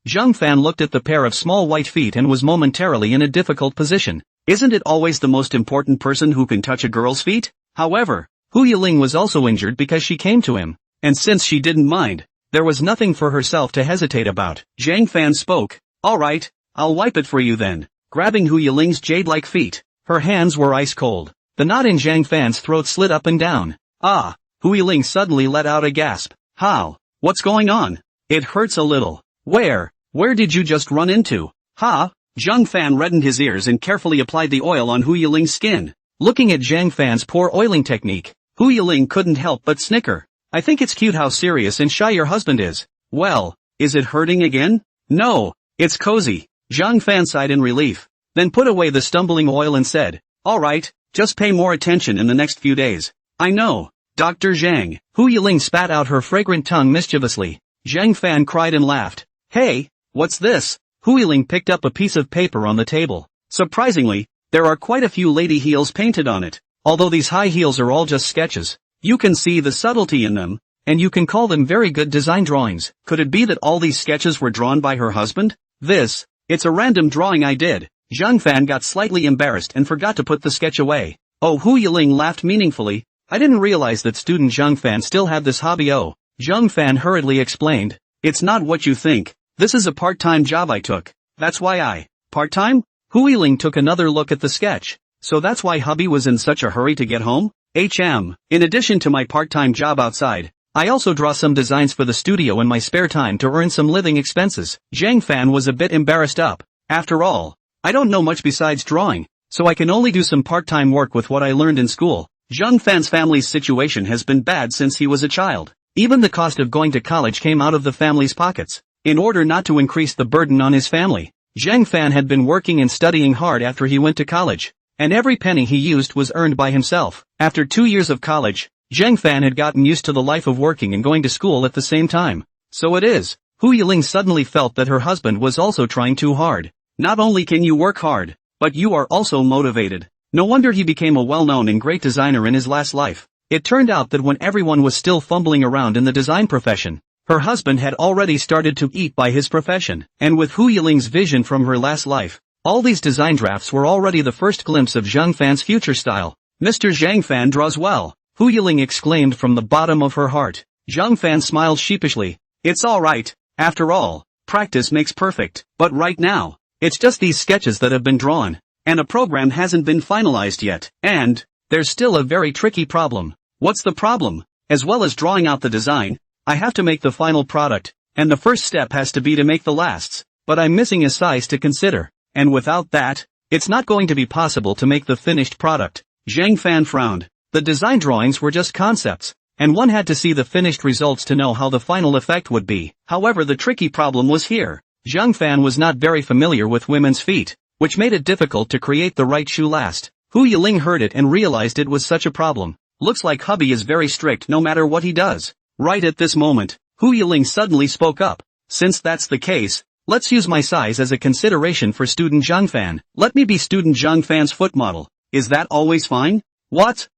Zhang Fan looked at the pair of small white feet and was momentarily in a difficult position. Isn't it always the most important person who can touch a girl's feet? However, Hu Yiling was also injured because she came to him, and since she didn't mind, there was nothing for herself to hesitate about. Zhang Fan spoke. Alright, I'll wipe it for you then. Grabbing Hu Yiling's jade-like feet, her hands were ice cold. The knot in Zhang Fan's throat slid up and down. Hu Yiling suddenly let out a gasp. How? What's going on? It hurts a little. Where did you just run into? Zhang Fan reddened his ears and carefully applied the oil on Hu Yiling's skin. Looking at Zhang Fan's poor oiling technique, Hu Yiling couldn't help but snicker. I think it's cute how serious and shy your husband is. Well, is it hurting again? No, it's cozy. Zhang Fan sighed in relief, then put away the stumbling oil and said, alright, just pay more attention in the next few days. I know, Dr. Zhang. Hu Yiling spat out her fragrant tongue mischievously. Zhang Fan cried and laughed. Hey, what's this? Hu Yiling picked up a piece of paper on the table. Surprisingly, there are quite a few lady heels painted on it. Although these high heels are all just sketches, you can see the subtlety in them, and you can call them very good design drawings. Could it be that all these sketches were drawn by her husband? It's a random drawing I did. Zhang Fan got slightly embarrassed and forgot to put the sketch away. Oh, Hu Yiling laughed meaningfully. I didn't realize that student Zhang Fan still had this hobby. Oh, Zhang Fan hurriedly explained. It's not what you think. This is a part-time job I took. That's why Part-time? Hu Yiling took another look at the sketch. So that's why hubby was in such a hurry to get home? In addition to my part-time job outside, I also draw some designs for the studio in my spare time to earn some living expenses. Zhang Fan was a bit embarrassed up. After all, I don't know much besides drawing, so I can only do some part-time work with what I learned in school. Zhang Fan's family's situation has been bad since he was a child. Even the cost of going to college came out of the family's pockets. In order not to increase the burden on his family, Zhang Fan had been working and studying hard after he went to college, and every penny he used was earned by himself. After 2 years of college, Zhang Fan had gotten used to the life of working and going to school at the same time. So it is. Hu Yiling suddenly felt that her husband was also trying too hard. Not only can you work hard, but you are also motivated. No wonder he became a well-known and great designer in his last life. It turned out that when everyone was still fumbling around in the design profession, her husband had already started to eat by his profession. And with Hu Yiling's vision from her last life, all these design drafts were already the first glimpse of Zhang Fan's future style. Mr. Zhang Fan draws well, Hu Yiling exclaimed from the bottom of her heart. Zhang Fan smiled sheepishly. It's alright. After all, practice makes perfect. But right now, it's just these sketches that have been drawn, and a program hasn't been finalized yet. And there's still a very tricky problem. What's the problem? As well as drawing out the design, I have to make the final product, and the first step has to be to make the lasts. But I'm missing a size to consider, and without that, it's not going to be possible to make the finished product. Zhang Fan frowned. The design drawings were just concepts, and one had to see the finished results to know how the final effect would be. However, the tricky problem was here. Zhang Fan was not very familiar with women's feet, which made it difficult to create the right shoe last. Hu Yiling heard it and realized it was such a problem. Looks like hubby is very strict no matter what he does. Right at this moment, Hu Yiling suddenly spoke up. Since that's the case, let's use my size as a consideration for student Zhang Fan. Let me be student Zhang Fan's foot model. Is that always fine? What?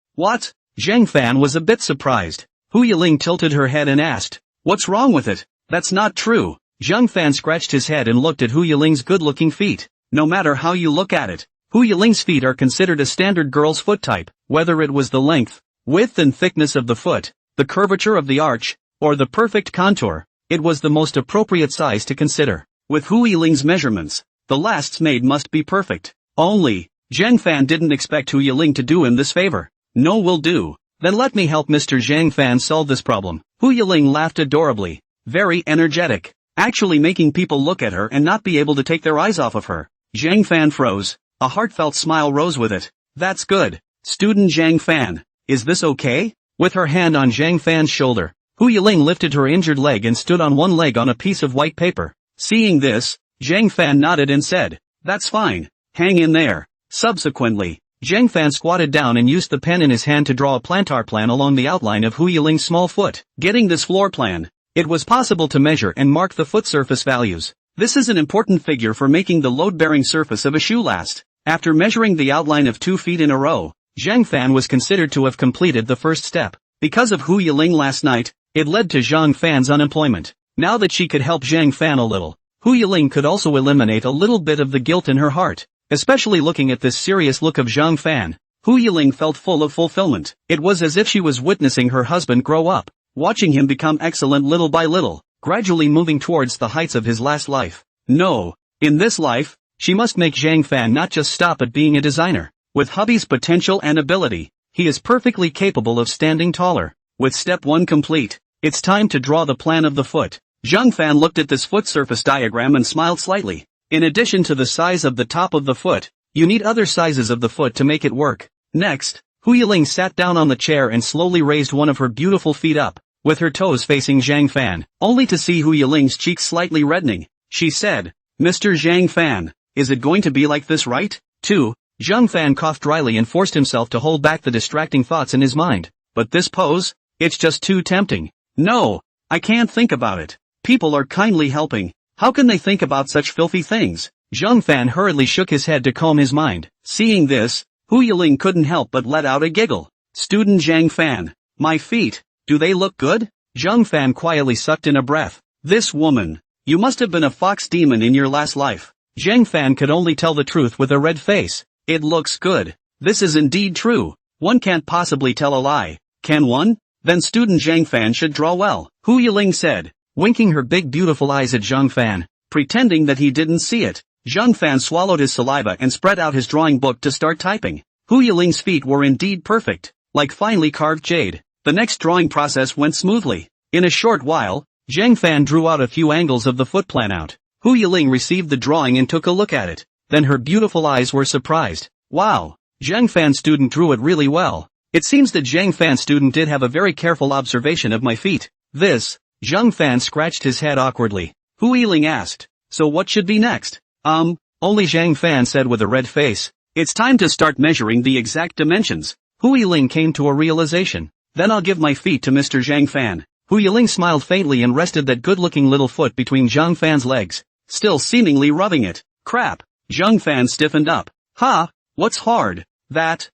Zhang Fan was a bit surprised. Hu Yiling tilted her head and asked, what's wrong with it? That's not true. Zhang Fan scratched his head and looked at Hu Yiling's good-looking feet. No matter how you look at it, Hu Yiling's feet are considered a standard girl's foot type, whether it was the length, width and thickness of the foot, the curvature of the arch, or the perfect contour, it was the most appropriate size to consider. With Hu Yiling's measurements, the lasts made must be perfect. Only, Zhang Fan didn't expect Hu Yiling to do him this favor. No, will do. Then let me help Mr. Zhang Fan solve this problem. Hu Yiling laughed adorably, very energetic, actually making people look at her and not be able to take their eyes off of her. Zhang Fan froze. A heartfelt smile rose with it. That's good. Student Zhang Fan, is this okay? With her hand on Zhang Fan's shoulder, Hu Yiling lifted her injured leg and stood on one leg on a piece of white paper. Seeing this, Zhang Fan nodded and said, that's fine. Hang in there. Subsequently, Zhang Fan squatted down and used the pen in his hand to draw a plantar plan along the outline of Hu Yiling's small foot. Getting this floor plan, it was possible to measure and mark the foot surface values. This is an important figure for making the load-bearing surface of a shoe last. After measuring the outline of 2 feet in a row, Zhang Fan was considered to have completed the first step. Because of Hu Yiling last night, it led to Zhang Fan's unemployment. Now that she could help Zhang Fan a little, Hu Yiling could also eliminate a little bit of the guilt in her heart. Especially looking at this serious look of Zhang Fan, Hu Yiling felt full of fulfillment. It was as if she was witnessing her husband grow up, watching him become excellent little by little, gradually moving towards the heights of his last life. No, in this life, she must make Zhang Fan not just stop at being a designer. With hubby's potential and ability, he is perfectly capable of standing taller. With step 1 complete, it's time to draw the plan of the foot. Zhang Fan looked at this foot surface diagram and smiled slightly. In addition to the size of the top of the foot, you need other sizes of the foot to make it work. Next, Hu Yiling sat down on the chair and slowly raised one of her beautiful feet up, with her toes facing Zhang Fan, only to see Hu Yiling's cheeks slightly reddening. She said, Mr. Zhang Fan, is it going to be like this, right? 2. Zhang Fan coughed dryly and forced himself to hold back the distracting thoughts in his mind. But this pose? It's just too tempting. No, I can't think about it. People are kindly helping. How can they think about such filthy things? Zhang Fan hurriedly shook his head to calm his mind. Seeing this, Hu Yiling couldn't help but let out a giggle. Student Zhang Fan, my feet, do they look good? Zhang Fan quietly sucked in a breath. This woman. You must have been a fox demon in your last life. Zhang Fan could only tell the truth with a red face. It looks good. This is indeed true. One can't possibly tell a lie. Can one? Then student Zhang Fan should draw well, Hu Yiling said, winking her big beautiful eyes at Zhang Fan, pretending that he didn't see it. Zhang Fan swallowed his saliva and spread out his drawing book to start typing. Hu Yiling's feet were indeed perfect, like finely carved jade. The next drawing process went smoothly. In a short while, Zhang Fan drew out a few angles of the foot plan out. Hu Yiling received the drawing and took a look at it. Then her beautiful eyes were surprised. Wow! Zhang Fan student drew it really well. It seems that Zhang Fan student did have a very careful observation of my feet. This, Zhang Fan scratched his head awkwardly. Hu Yiling asked, so what should be next? Only Zhang Fan said with a red face. It's time to start measuring the exact dimensions. Hu Yiling came to a realization. Then I'll give my feet to Mr. Zhang Fan. Hu Yiling smiled faintly and rested that good-looking little foot between Zhang Fan's legs, still seemingly rubbing it. Crap! Zhang Fan stiffened up. Ha! What's hard? That's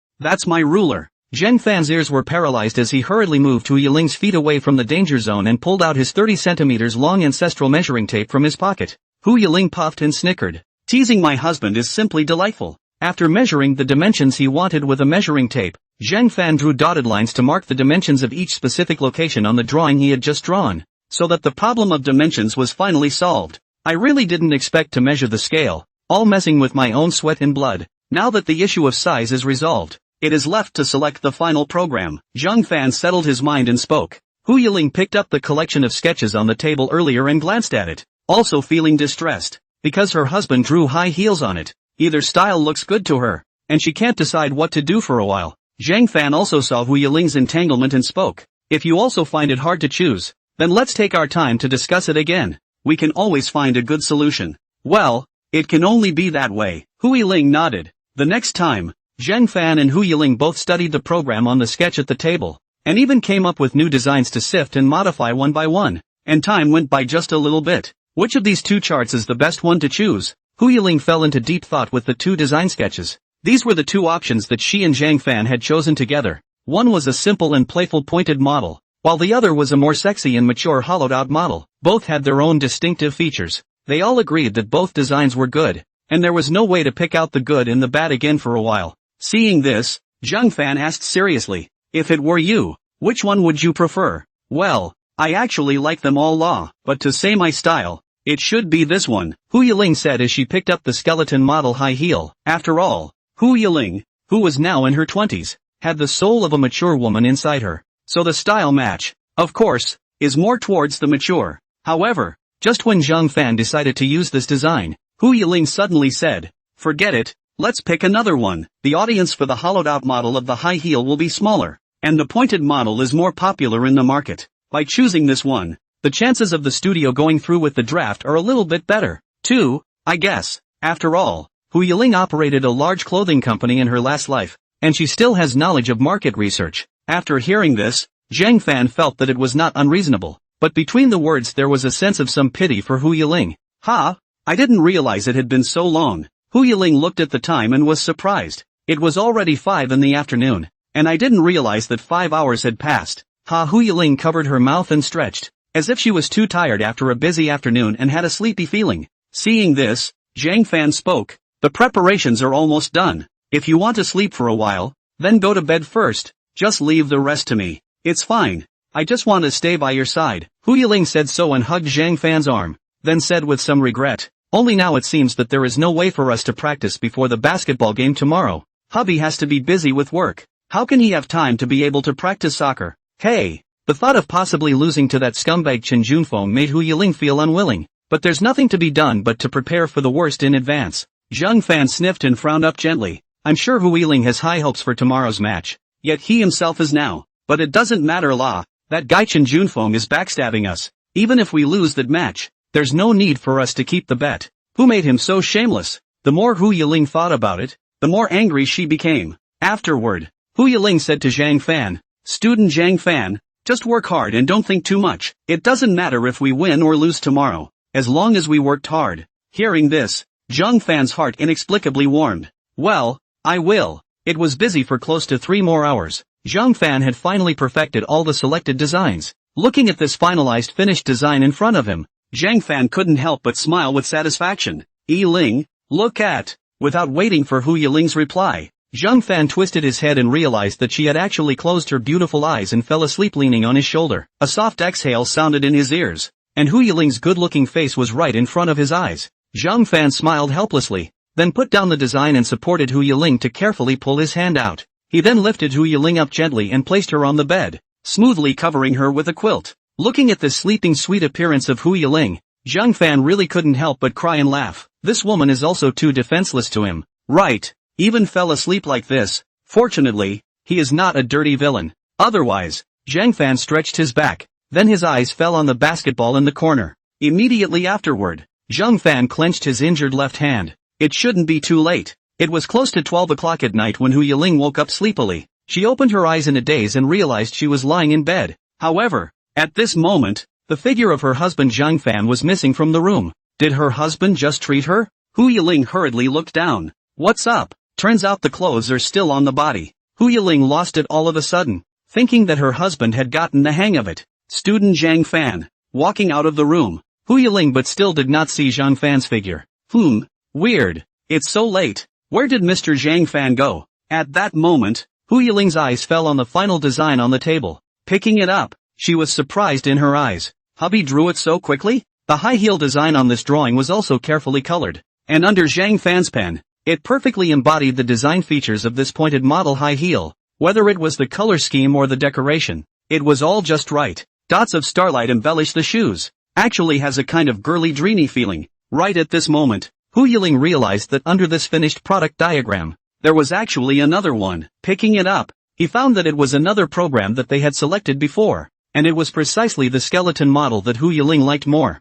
my ruler. Zhang Fan's ears were paralyzed as he hurriedly moved Hu Yiling's feet away from the danger zone and pulled out his 30 centimeters long ancestral measuring tape from his pocket. Hu Yiling puffed and snickered. Teasing my husband is simply delightful. After measuring the dimensions he wanted with a measuring tape, Zhang Fan drew dotted lines to mark the dimensions of each specific location on the drawing he had just drawn, so that the problem of dimensions was finally solved. I really didn't expect to measure the scale, all messing with my own sweat and blood. Now that the issue of size is resolved, it is left to select the final program. Zhang Fan settled his mind and spoke. Hu Yiling picked up the collection of sketches on the table earlier and glanced at it, also feeling distressed, because her husband drew high heels on it. Either style looks good to her, and she can't decide what to do for a while. Zhang Fan also saw Hu Yiling's entanglement and spoke. If you also find it hard to choose, then let's take our time to discuss it again. We can always find a good solution. Well, it can only be that way. Hu Yiling nodded. The next time, Zhang Fan and Hu Yiling both studied the program on the sketch at the table, and even came up with new designs to sift and modify one by one. And time went by just a little bit. Which of these two charts is the best one to choose? Hu Yiling fell into deep thought with the two design sketches. These were the two options that she and Zhang Fan had chosen together. One was a simple and playful pointed model, while the other was a more sexy and mature hollowed-out model. Both had their own distinctive features. They all agreed that both designs were good, and there was no way to pick out the good and the bad again for a while. Seeing this, Zhang Fan asked seriously, if it were you, which one would you prefer? Well, I actually like them all, but to say my style, it should be this one, Hu Yiling said as she picked up the skeleton model high heel. After all, Hu Yiling, who was now in her 20s, had the soul of a mature woman inside her, so the style match, of course, is more towards the mature. However, just when Zhang Fan decided to use this design, Hu Yiling suddenly said, forget it, let's pick another one. The audience for the hollowed-out model of the high heel will be smaller, and the pointed model is more popular in the market. By choosing this one, the chances of the studio going through with the draft are a little bit better, too, I guess. After all, Hu Yiling operated a large clothing company in her last life, and she still has knowledge of market research. After hearing this, Zhang Fan felt that it was not unreasonable, but between the words there was a sense of some pity for Hu Yiling. Ha! I didn't realize it had been so long. Hu Yiling looked at the time and was surprised. It was already 5 in the afternoon, and I didn't realize that 5 hours had passed. Ha! Hu Yiling covered her mouth and stretched, as if she was too tired after a busy afternoon and had a sleepy feeling. Seeing this, Zhang Fan spoke. The preparations are almost done. If you want to sleep for a while, then go to bed first. Just leave the rest to me. It's fine. I just want to stay by your side. Hu Yiling said so and hugged Zhang Fan's arm, then said with some regret, only now it seems that there is no way for us to practice before the basketball game tomorrow. Hubby has to be busy with work. How can he have time to be able to practice soccer? Hey! The thought of possibly losing to that scumbag Chen Junfeng made Hu Yiling feel unwilling, but there's nothing to be done but to prepare for the worst in advance. Zhang Fan sniffed and frowned up gently. I'm sure Hu Yiling has high hopes for tomorrow's match, yet he himself is now. But it doesn't matter that guy Chen Junfeng is backstabbing us. Even if we lose that match, there's no need for us to keep the bet. Who made him so shameless? The more Hu Yiling thought about it, the more angry she became. Afterward, Hu Yiling said to Zhang Fan, Student Zhang Fan, just work hard and don't think too much. It doesn't matter if we win or lose tomorrow, as long as we worked hard. Hearing this, Zhang Fan's heart inexplicably warmed. Well, I will. It was busy for close to 3 more hours. Zhang Fan had finally perfected all the selected designs. Looking at this finalized finished design in front of him, Zhang Fan couldn't help but smile with satisfaction. Yiling, look at. Without waiting for Hu Yiling's reply, Zhang Fan twisted his head and realized that she had actually closed her beautiful eyes and fell asleep leaning on his shoulder. A soft exhale sounded in his ears, and Hu Yiling's good-looking face was right in front of his eyes. Zhang Fan smiled helplessly, then put down the design and supported Hu Yiling to carefully pull his hand out. He then lifted Hu Yiling up gently and placed her on the bed, smoothly covering her with a quilt. Looking at the sleeping sweet appearance of Hu Yiling, Zhang Fan really couldn't help but cry and laugh. This woman is also too defenseless to him. Right, even fell asleep like this. Fortunately, he is not a dirty villain. Otherwise, Zhang Fan stretched his back, then his eyes fell on the basketball in the corner. Immediately afterward, Zhang Fan clenched his injured left hand. It shouldn't be too late. It was close to 12 o'clock at night when Hu Yiling woke up sleepily. She opened her eyes in a daze and realized she was lying in bed. However, at this moment, the figure of her husband Zhang Fan was missing from the room. Did her husband just treat her? Hu Yiling hurriedly looked down. What's up? Turns out the clothes are still on the body. Hu Yiling lost it all of a sudden, thinking that her husband had gotten the hang of it. Student Zhang Fan, walking out of the room. Hu Yiling but still did not see Zhang Fan's figure. Weird. It's so late. Where did Mr. Zhang Fan go? At that moment, Hu Yiling's eyes fell on the final design on the table. Picking it up, she was surprised in her eyes. Hubby drew it so quickly? The high heel design on this drawing was also carefully colored, and under Zhang Fan's pen, it perfectly embodied the design features of this pointed model high heel. Whether it was the color scheme or the decoration, it was all just right. Dots of starlight embellish the shoes. Actually has a kind of girly dreamy feeling. Right at this moment, Hu Yiling realized that under this finished product diagram, there was actually another one. Picking it up, he found that it was another program that they had selected before, and it was precisely the skeleton model that Hu Yiling liked more.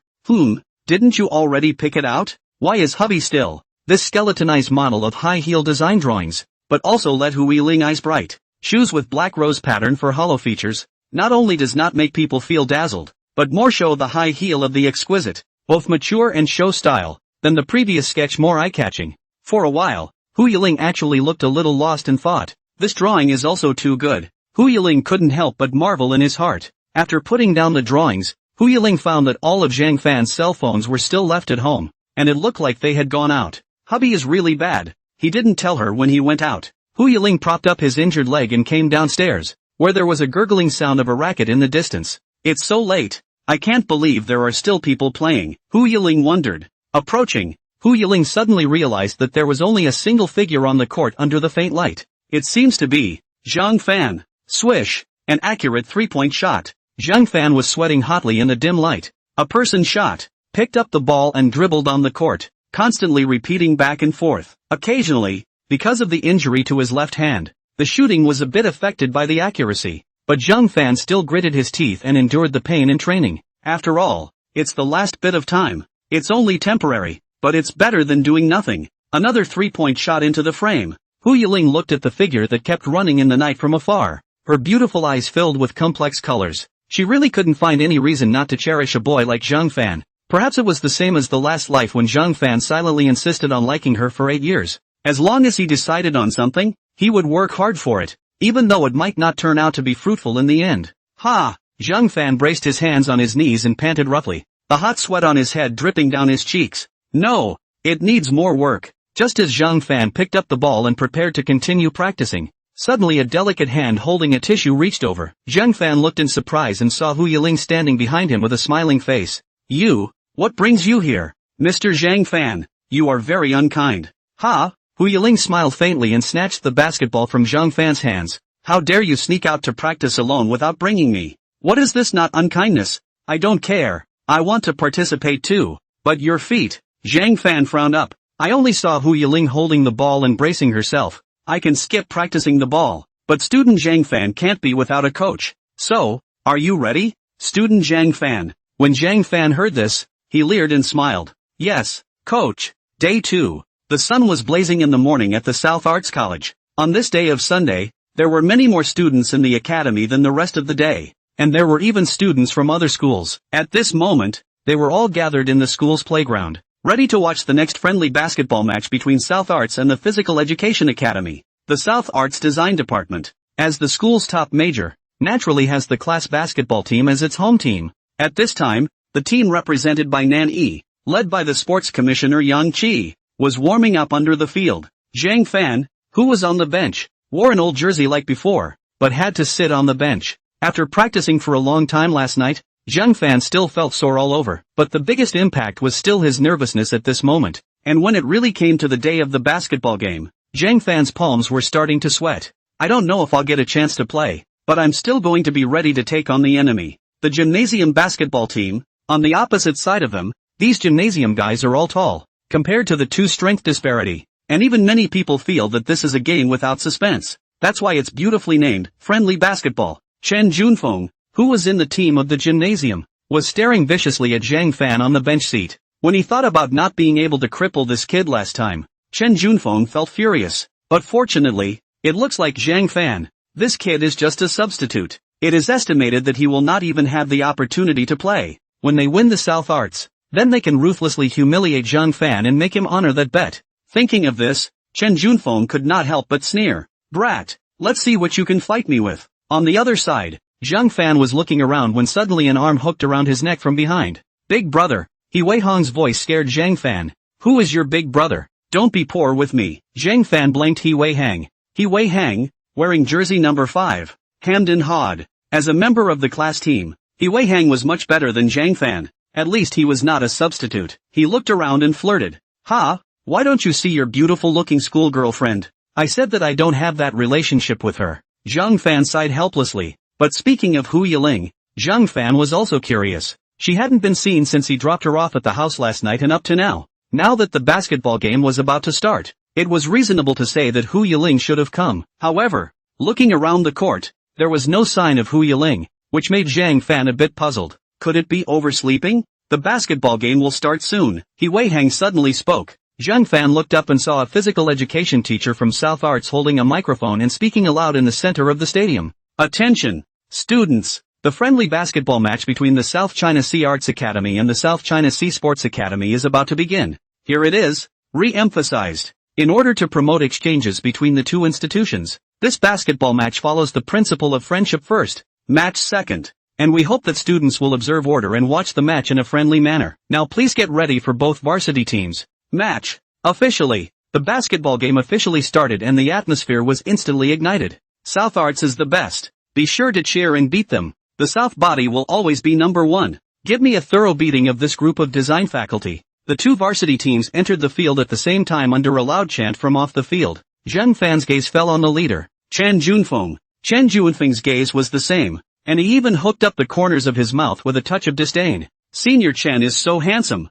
Didn't you already pick it out? Why is hubby still? This skeletonized model of high heel design drawings, but also let Hu Yiling eyes bright. Shoes with black rose pattern for hollow features, not only does not make people feel dazzled, but more show the high heel of the exquisite, both mature and show style, than the previous sketch more eye-catching. For a while, Hu Yiling actually looked a little lost and thought, this drawing is also too good. Hu Yiling couldn't help but marvel in his heart. After putting down the drawings, Hu Yiling found that all of Zhang Fan's cell phones were still left at home, and it looked like they had gone out. Hubby is really bad. He didn't tell her when he went out. Hu Yiling propped up his injured leg and came downstairs, where there was a gurgling sound of a racket in the distance. It's so late. I can't believe there are still people playing. Hu Yiling wondered. Approaching, Hu Yiling suddenly realized that there was only a single figure on the court under the faint light. It seems to be Zhang Fan. Swish, an accurate three-point shot. Zhang Fan was sweating hotly in the dim light. A person shot, picked up the ball and dribbled on the court, constantly repeating back and forth. Occasionally, because of the injury to his left hand, the shooting was a bit affected by the accuracy, but Zhang Fan still gritted his teeth and endured the pain in training. After all, it's the last bit of time. It's only temporary, but it's better than doing nothing. Another three-point shot into the frame. Hu Yiling looked at the figure that kept running in the night from afar, her beautiful eyes filled with complex colors. She really couldn't find any reason not to cherish a boy like Zhang Fan. Perhaps it was the same as the last life when Zhang Fan silently insisted on liking her for 8 years. As long as he decided on something, he would work hard for it, even though it might not turn out to be fruitful in the end. Ha! Zhang Fan braced his hands on his knees and panted roughly, the hot sweat on his head dripping down his cheeks. No, it needs more work. Just as Zhang Fan picked up the ball and prepared to continue practicing, suddenly a delicate hand holding a tissue reached over. Zhang Fan looked in surprise and saw Hu Yiling standing behind him with a smiling face. You, what brings you here? Mr. Zhang Fan, you are very unkind. Ha! Hu Yiling smiled faintly and snatched the basketball from Zhang Fan's hands. How dare you sneak out to practice alone without bringing me? What is this not unkindness? I don't care. I want to participate too. But your feet. Zhang Fan frowned up. I only saw Hu Yiling holding the ball and bracing herself. I can skip practicing the ball, but student Zhang Fan can't be without a coach. So, are you ready? Student Zhang Fan. When Zhang Fan heard this, he leered and smiled. Yes, coach. Day 2. The sun was blazing in the morning at the South Arts College. On this day of Sunday, there were many more students in the academy than the rest of the day, and there were even students from other schools. At this moment, they were all gathered in the school's playground, ready to watch the next friendly basketball match between South Arts and the Physical Education Academy. The South Arts Design Department, as the school's top major, naturally has the class basketball team as its home team. At this time, the team represented by Nan Yi, led by the sports commissioner Yang Chi, was warming up under the field. Zhang Fan, who was on the bench, wore an old jersey like before, but had to sit on the bench. After practicing for a long time last night, Zhang Fan still felt sore all over, but the biggest impact was still his nervousness at this moment. And when it really came to the day of the basketball game, Zhang Fan's palms were starting to sweat. I don't know if I'll get a chance to play, but I'm still going to be ready to take on the enemy. The gymnasium basketball team, on the opposite side of them, these gymnasium guys are all tall, compared to the two strength disparity. And even many people feel that this is a game without suspense. That's why it's beautifully named, Friendly Basketball. Chen Junfeng, who was in the team of the gymnasium, was staring viciously at Zhang Fan on the bench seat. When he thought about not being able to cripple this kid last time, Chen Junfeng felt furious. But fortunately, it looks like Zhang Fan, this kid is just a substitute. It is estimated that he will not even have the opportunity to play. When they win the South Arts, then they can ruthlessly humiliate Zhang Fan and make him honor that bet. Thinking of this, Chen Junfeng could not help but sneer. Brat, let's see what you can fight me with. On the other side, Zhang Fan was looking around when suddenly an arm hooked around his neck from behind. Big brother. He Wei Hong's voice scared Zhang Fan. Who is your big brother? Don't be poor with me. Zhang Fan blanked He Wei Hang. He Wei Hang, wearing jersey number 5, hemmed and hawed. As a member of the class team, He Wei Hang was much better than Zhang Fan. At least he was not a substitute. He looked around and flirted. Ha, why don't you see your beautiful looking school girlfriend? I said that I don't have that relationship with her. Zhang Fan sighed helplessly. But speaking of Hu Yiling, Zhang Fan was also curious. She hadn't been seen since he dropped her off at the house last night and up to now. Now that the basketball game was about to start, it was reasonable to say that Hu Yiling should have come. However, looking around the court, there was no sign of Hu Yiling, which made Zhang Fan a bit puzzled. Could it be oversleeping? The basketball game will start soon. He Wei Hang suddenly spoke. Zhang Fan looked up and saw a physical education teacher from South Arts holding a microphone and speaking aloud in the center of the stadium. Attention, students! The friendly basketball match between the South China Sea Arts Academy and the South China Sea Sports Academy is about to begin. Here it is, re-emphasized. In order to promote exchanges between the two institutions, this basketball match follows the principle of friendship first, match second. And we hope that students will observe order and watch the match in a friendly manner. Now please get ready for both varsity teams. Match. Officially, the basketball game officially started and the atmosphere was instantly ignited. South Arts is the best. Be sure to cheer and beat them. The South body will always be number 1. Give me a thorough beating of this group of design faculty. The two varsity teams entered the field at the same time under a loud chant from off the field. Zhang Fan's gaze fell on the leader, Chen Junfeng. Chen Junfeng's gaze was the same, and he even hooked up the corners of his mouth with a touch of disdain. Senior Chen is so handsome.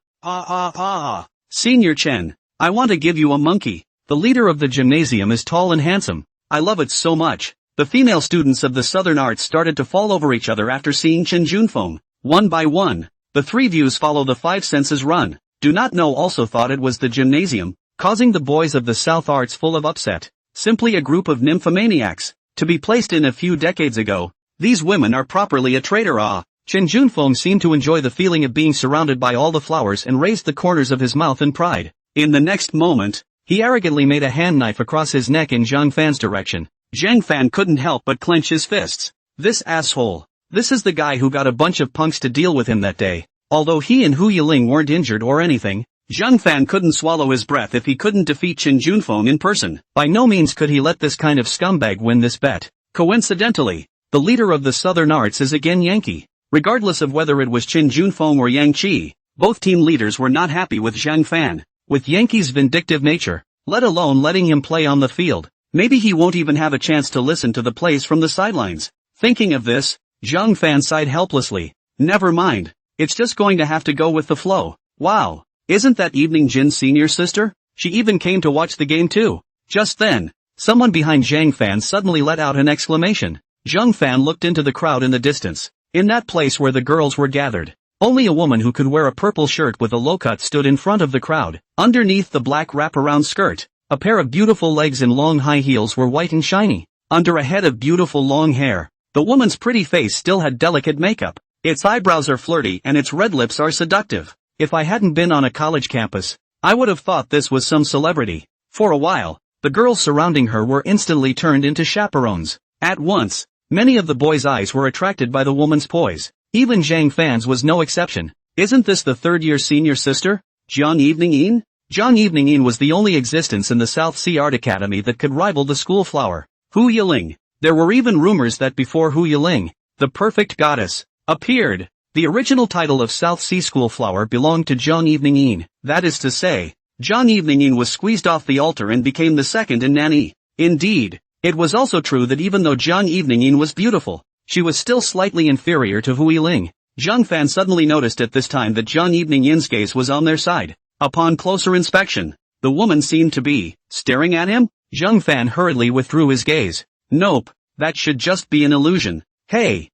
Senior Chen, I want to give you a monkey. The leader of the gymnasium is tall and handsome. I love it so much. The female students of the Southern Arts started to fall over each other after seeing Chen Junfeng. One by one, the 3 views follow the 5 senses run. Do not know also thought it was the gymnasium, causing the boys of the South Arts full of upset. Simply a group of nymphomaniacs, to be placed in a few decades ago. These women are properly a traitor. Chen Junfeng seemed to enjoy the feeling of being surrounded by all the flowers and raised the corners of his mouth in pride. In the next moment, he arrogantly made a hand knife across his neck in Zhang Fan's direction. Zhang Fan couldn't help but clench his fists. This asshole. This is the guy who got a bunch of punks to deal with him that day. Although he and Hu Yiling weren't injured or anything, Zhang Fan couldn't swallow his breath if he couldn't defeat Chen Junfeng in person. By no means could he let this kind of scumbag win this bet. Coincidentally, the leader of the Southern Arts is again Yankee. Regardless of whether it was Chen Junfeng or Yang Chi, both team leaders were not happy with Zhang Fan. With Yankee's vindictive nature, let alone letting him play on the field, maybe he won't even have a chance to listen to the plays from the sidelines. Thinking of this, Zhang Fan sighed helplessly. Never mind, it's just going to have to go with the flow. Wow, isn't that Evening Jin's senior sister? She even came to watch the game too. Just then, someone behind Zhang Fan suddenly let out an exclamation. Zhang Fan looked into the crowd in the distance. In that place where the girls were gathered, only a woman who could wear a purple shirt with a low cut stood in front of the crowd. Underneath the black wraparound skirt, a pair of beautiful legs in long high heels were white and shiny. Under a head of beautiful long hair, the woman's pretty face still had delicate makeup. Its eyebrows are flirty and its red lips are seductive. If I hadn't been on a college campus, I would have thought this was some celebrity. For a while, the girls surrounding her were instantly turned into chaperones. At once, Many of the boys' eyes were attracted by the woman's poise. Even Zhang fans was no exception. Isn't this the third-year senior sister? Jiang Evening-in? Jiang Evening-in was the only existence in the South Sea Art Academy that could rival the school flower, Hu Yiling. There were even rumors that before Hu Yiling, the perfect goddess, appeared, the original title of South Sea School Flower belonged to Jiang Evening-in. That is to say, Jiang Evening-in was squeezed off the altar and became the second in Nanny. Indeed, it was also true that even though Jiang Evening-in was beautiful, she was still slightly inferior to Hu Yiling. Zhang Fan suddenly noticed at this time that Jiang Evening-in's gaze was on their side. Upon closer inspection, the woman seemed to be staring at him. Zhang Fan hurriedly withdrew his gaze. Nope, that should just be an illusion. Hey,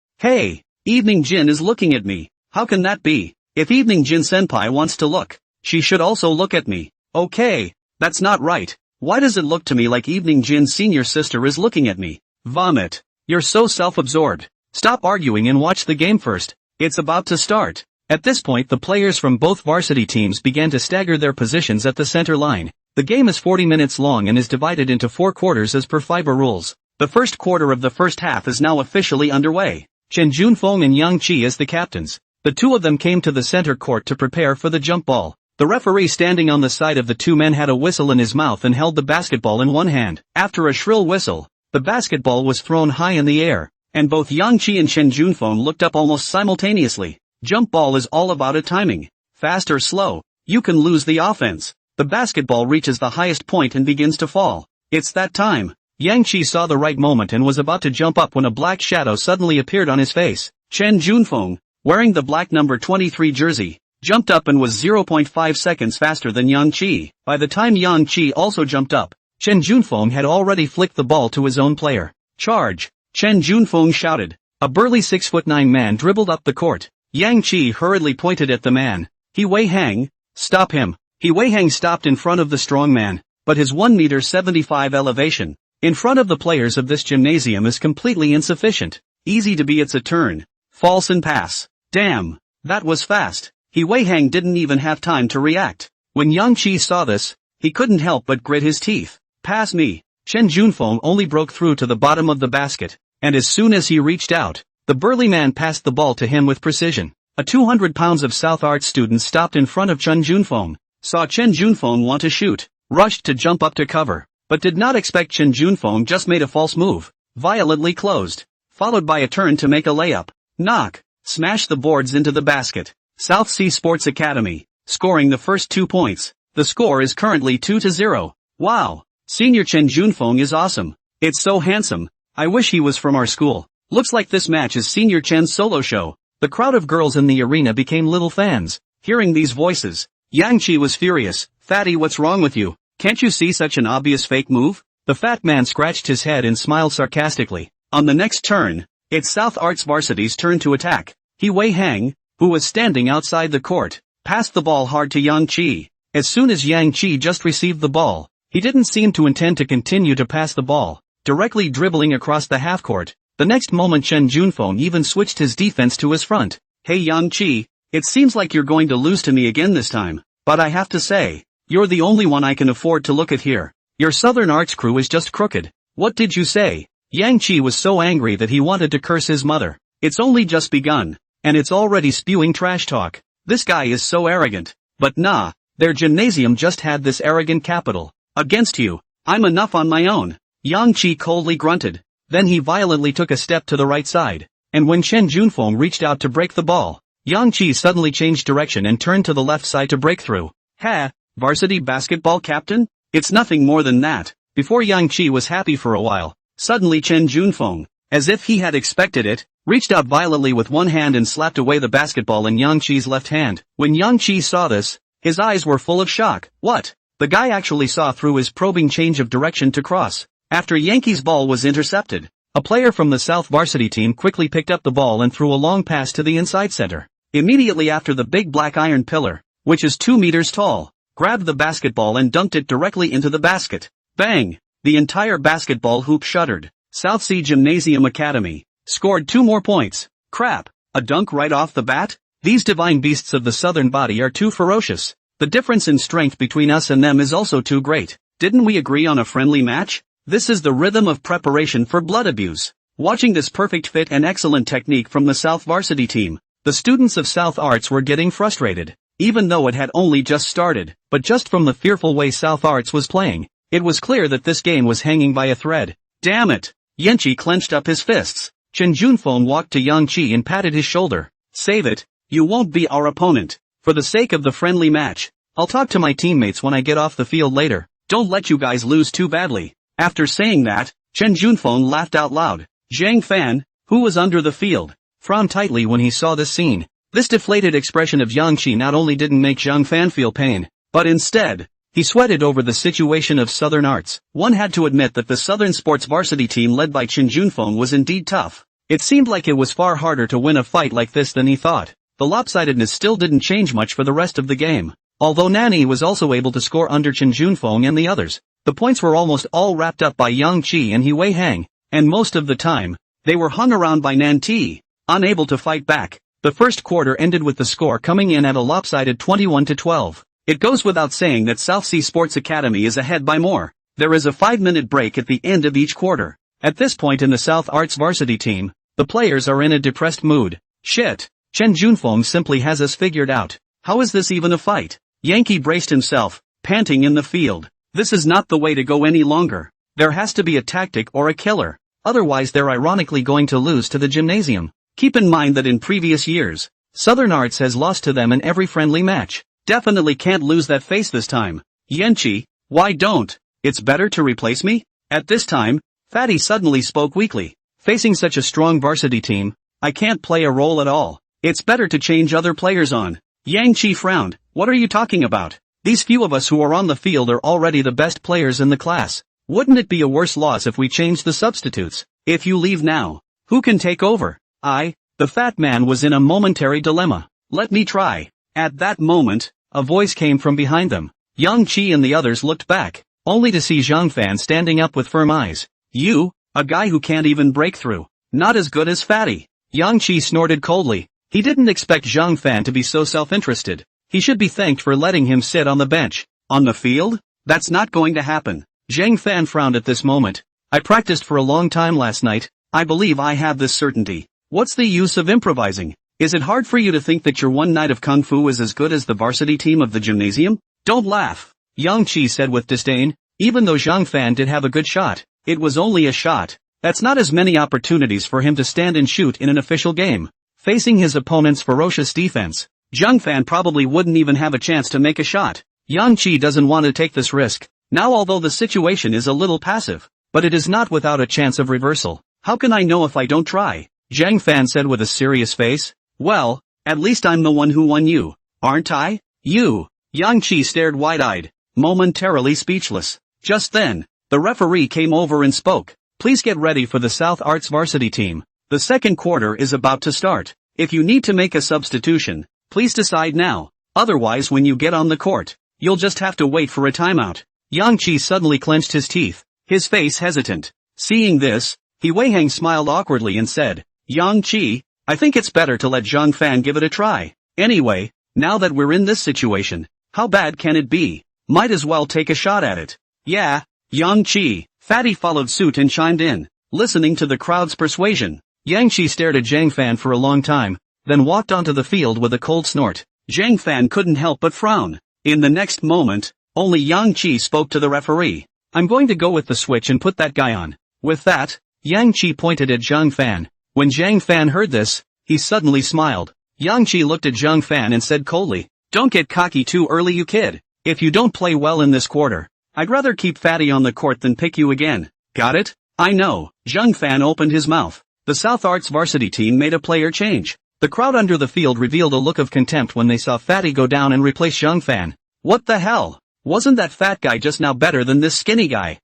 Evening Jin is looking at me. How can that be? If Evening Jin senpai wants to look, she should also look at me. Okay, that's not right. Why does it look to me like Evening Jin's senior sister is looking at me? Vomit. You're so self-absorbed. Stop arguing and watch the game first. It's about to start. At this point the players from both varsity teams began to stagger their positions at the center line. The game is 40 minutes long and is divided into 4 quarters as per FIBA rules. The first quarter of the first half is now officially underway. Chen Junfeng and Yang Qi as the captains. The two of them came to the center court to prepare for the jump ball. The referee standing on the side of the two men had a whistle in his mouth and held the basketball in one hand. After a shrill whistle, the basketball was thrown high in the air, and both Yang Qi and Chen Junfeng looked up almost simultaneously. Jump ball is all about a timing. Fast or slow, you can lose the offense. The basketball reaches the highest point and begins to fall. It's that time. Yang Qi saw the right moment and was about to jump up when a black shadow suddenly appeared on his face. Chen Junfeng, wearing the black number 23 jersey, jumped up and was 0.5 seconds faster than Yang Qi. By the time Yang Qi also jumped up, Chen Junfeng had already flicked the ball to his own player. Charge! Chen Junfeng shouted. A burly 6'9" man dribbled up the court. Yang Qi hurriedly pointed at the man. He Wei Hang, stop him. He Wei Hang stopped in front of the strong man, but his 1.75 m elevation in front of the players of this gymnasium is completely insufficient. Easy to be, it's a turn. False and pass. Damn, that was fast. He Wei Hang didn't even have time to react. When Yang Qi saw this, he couldn't help but grit his teeth. Pass me. Chen Junfeng only broke through to the bottom of the basket, and as soon as he reached out, the burly man passed the ball to him with precision. A 200 pounds of South Arts student stopped in front of Chen Junfeng, saw Chen Junfeng want to shoot, rushed to jump up to cover, but did not expect Chen Junfeng just made a false move, violently closed, followed by a turn to make a layup. Knock, smash the boards into the basket. South Sea Sports Academy, scoring the first 2 points. The score is currently 2-0. Wow, Senior Chen Junfeng is awesome. It's so handsome. I wish he was from our school. Looks like this match is Senior Chen's solo show. The crowd of girls in the arena became little fans. Hearing these voices, Yang Qi was furious. Fatty, what's wrong with you? Can't you see such an obvious fake move? The fat man scratched his head and smiled sarcastically. On the next turn, it's South Arts Varsity's turn to attack. He Wei Hang, who was standing outside the court, passed the ball hard to Yang Qi. As soon as Yang Qi just received the ball, he didn't seem to intend to continue to pass the ball, directly dribbling across the half-court. The next moment Chen Junfeng even switched his defense to his front. Hey Yang Qi, it seems like you're going to lose to me again this time, but I have to say, you're the only one I can afford to look at here. Your Southern Arts crew is just crooked. What did you say? Yang Qi was so angry that he wanted to curse his mother. It's only just begun, and it's already spewing trash talk. This guy is so arrogant. But nah, their gymnasium just had this arrogant capital. Against you, I'm enough on my own. Yang Qi coldly grunted. Then he violently took a step to the right side, and when Chen Junfeng reached out to break the ball, Yang Qi suddenly changed direction and turned to the left side to break through. Ha! Varsity basketball captain? It's nothing more than that. Before Yang Qi was happy for a while, suddenly Chen Junfeng, as if he had expected it, reached out violently with one hand and slapped away the basketball in Yang Qi's left hand. When Yang Qi saw this, his eyes were full of shock. What? The guy actually saw through his probing change of direction to cross. After Yankee's ball was intercepted, a player from the South Varsity team quickly picked up the ball and threw a long pass to the inside center. Immediately after, the big black iron pillar, which is 2 meters tall, grabbed the basketball and dunked it directly into the basket. Bang! The entire basketball hoop shuddered. South Sea Gymnasium Academy scored 2 more points. Crap! A dunk right off the bat? These divine beasts of the southern body are too ferocious. The difference in strength between us and them is also too great. Didn't we agree on a friendly match? This is the rhythm of preparation for blood abuse. Watching this perfect fit and excellent technique from the South varsity team, the students of South Arts were getting frustrated. Even though it had only just started, but just from the fearful way South Arts was playing, it was clear that this game was hanging by a thread. Damn it! Yanqi clenched up his fists. Chen Junfeng walked to Yangqi and patted his shoulder. Save it. You won't be our opponent. For the sake of the friendly match, I'll talk to my teammates when I get off the field later. Don't let you guys lose too badly. After saying that, Chen Junfeng laughed out loud. Zhang Fan, who was under the field, frowned tightly when he saw this scene. This deflated expression of Yangqi not only didn't make Zhang Fan feel pain, but instead, he sweated over the situation of Southern Arts. One had to admit that the Southern Sports varsity team led by Chen Junfeng was indeed tough. It seemed like it was far harder to win a fight like this than he thought. The lopsidedness still didn't change much for the rest of the game. Although Nani was also able to score under Chen Junfeng and the others, the points were almost all wrapped up by Yang Qi and He Wei Hang, and most of the time, they were hung around by Nan Ti, unable to fight back. The first quarter ended with the score coming in at a lopsided 21-12. It goes without saying that South Sea Sports Academy is ahead by more. There is a 5-minute break at the end of each quarter. At this point in the South Arts varsity team, the players are in a depressed mood. Shit, Chen Junfeng simply has us figured out. How is this even a fight? Yanqi braced himself, panting in the field. This is not the way to go any longer. There has to be a tactic or a killer. Otherwise they're ironically going to lose to the gymnasium. Keep in mind that in previous years, Southern Arts has lost to them in every friendly match. Definitely can't lose that face this time. Yanqi, why don't? It's better to replace me? At this time, Fatty suddenly spoke weakly. Facing such a strong varsity team, I can't play a role at all. It's better to change other players on. Yangqi frowned. What are you talking about? These few of us who are on the field are already the best players in the class. Wouldn't it be a worse loss if we changed the substitutes? If you leave now, who can take over? The fat man was in a momentary dilemma. Let me try. At that moment, a voice came from behind them. Yang Qi and the others looked back, only to see Zhang Fan standing up with firm eyes. You, a guy who can't even break through. Not as good as Fatty. Yang Qi snorted coldly. He didn't expect Zhang Fan to be so self-interested. He should be thanked for letting him sit on the bench. On the field? That's not going to happen. Zhang Fan frowned at this moment. I practiced for a long time last night. I believe I have this certainty. What's the use of improvising? Is it hard for you to think that your one night of kung fu is as good as the varsity team of the gymnasium? Don't laugh. Yang Qi said with disdain. Even though Zhang Fan did have a good shot, it was only a shot. That's not as many opportunities for him to stand and shoot in an official game. Facing his opponent's ferocious defense, Zhang Fan probably wouldn't even have a chance to make a shot. Yang Qi doesn't want to take this risk. Now although the situation is a little passive, but it is not without a chance of reversal. How can I know if I don't try? Zhang Fan said with a serious face. Well, at least I'm the one who won you, aren't I? You. Yang Qi stared wide-eyed, momentarily speechless. Just then, the referee came over and spoke. Please get ready for the South Arts varsity team. The second quarter is about to start. If you need to make a substitution, please decide now. Otherwise when you get on the court, you'll just have to wait for a timeout. Yang Qi suddenly clenched his teeth, his face hesitant. Seeing this, He Wei Hang smiled awkwardly and said, Yang Qi, I think it's better to let Zhang Fan give it a try. Anyway, now that we're in this situation, how bad can it be? Might as well take a shot at it. Yeah, Yang Qi. Fatty followed suit and chimed in, listening to the crowd's persuasion. Yang Qi stared at Zhang Fan for a long time, then walked onto the field with a cold snort. Zhang Fan couldn't help but frown. In the next moment, only Yang Qi spoke to the referee. I'm going to go with the switch and put that guy on. With that, Yang Qi pointed at Zhang Fan. When Zhang Fan heard this, he suddenly smiled. Yang Qi looked at Zhang Fan and said coldly, Don't get cocky too early you kid. If you don't play well in this quarter, I'd rather keep Fatty on the court than pick you again. Got it? I know. Zhang Fan opened his mouth. The South Arts varsity team made a player change. The crowd under the field revealed a look of contempt when they saw Fatty go down and replace Zhang Fan. What the hell? Wasn't that fat guy just now better than this skinny guy?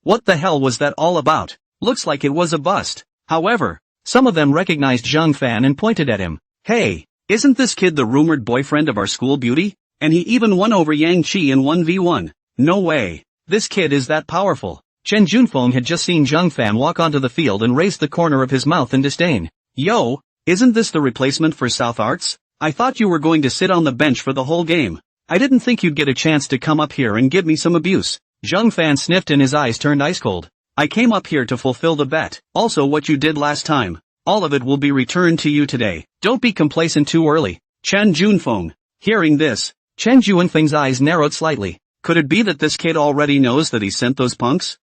What the hell was that all about? Looks like it was a bust. However, some of them recognized Zhang Fan and pointed at him. Hey, isn't this kid the rumored boyfriend of our school beauty? And he even won over Yang Qi in 1v1. No way. This kid is that powerful. Chen Junfeng had just seen Zhang Fan walk onto the field and raised the corner of his mouth in disdain. Yo, isn't this the replacement for South Arts? I thought you were going to sit on the bench for the whole game. I didn't think you'd get a chance to come up here and give me some abuse. Zhang Fan sniffed and his eyes turned ice cold. I came up here to fulfill the bet. Also what you did last time. All of it will be returned to you today. Don't be complacent too early. Chen Junfeng. Hearing this, Chen Junfeng's eyes narrowed slightly. Could it be that this kid already knows that he sent those punks?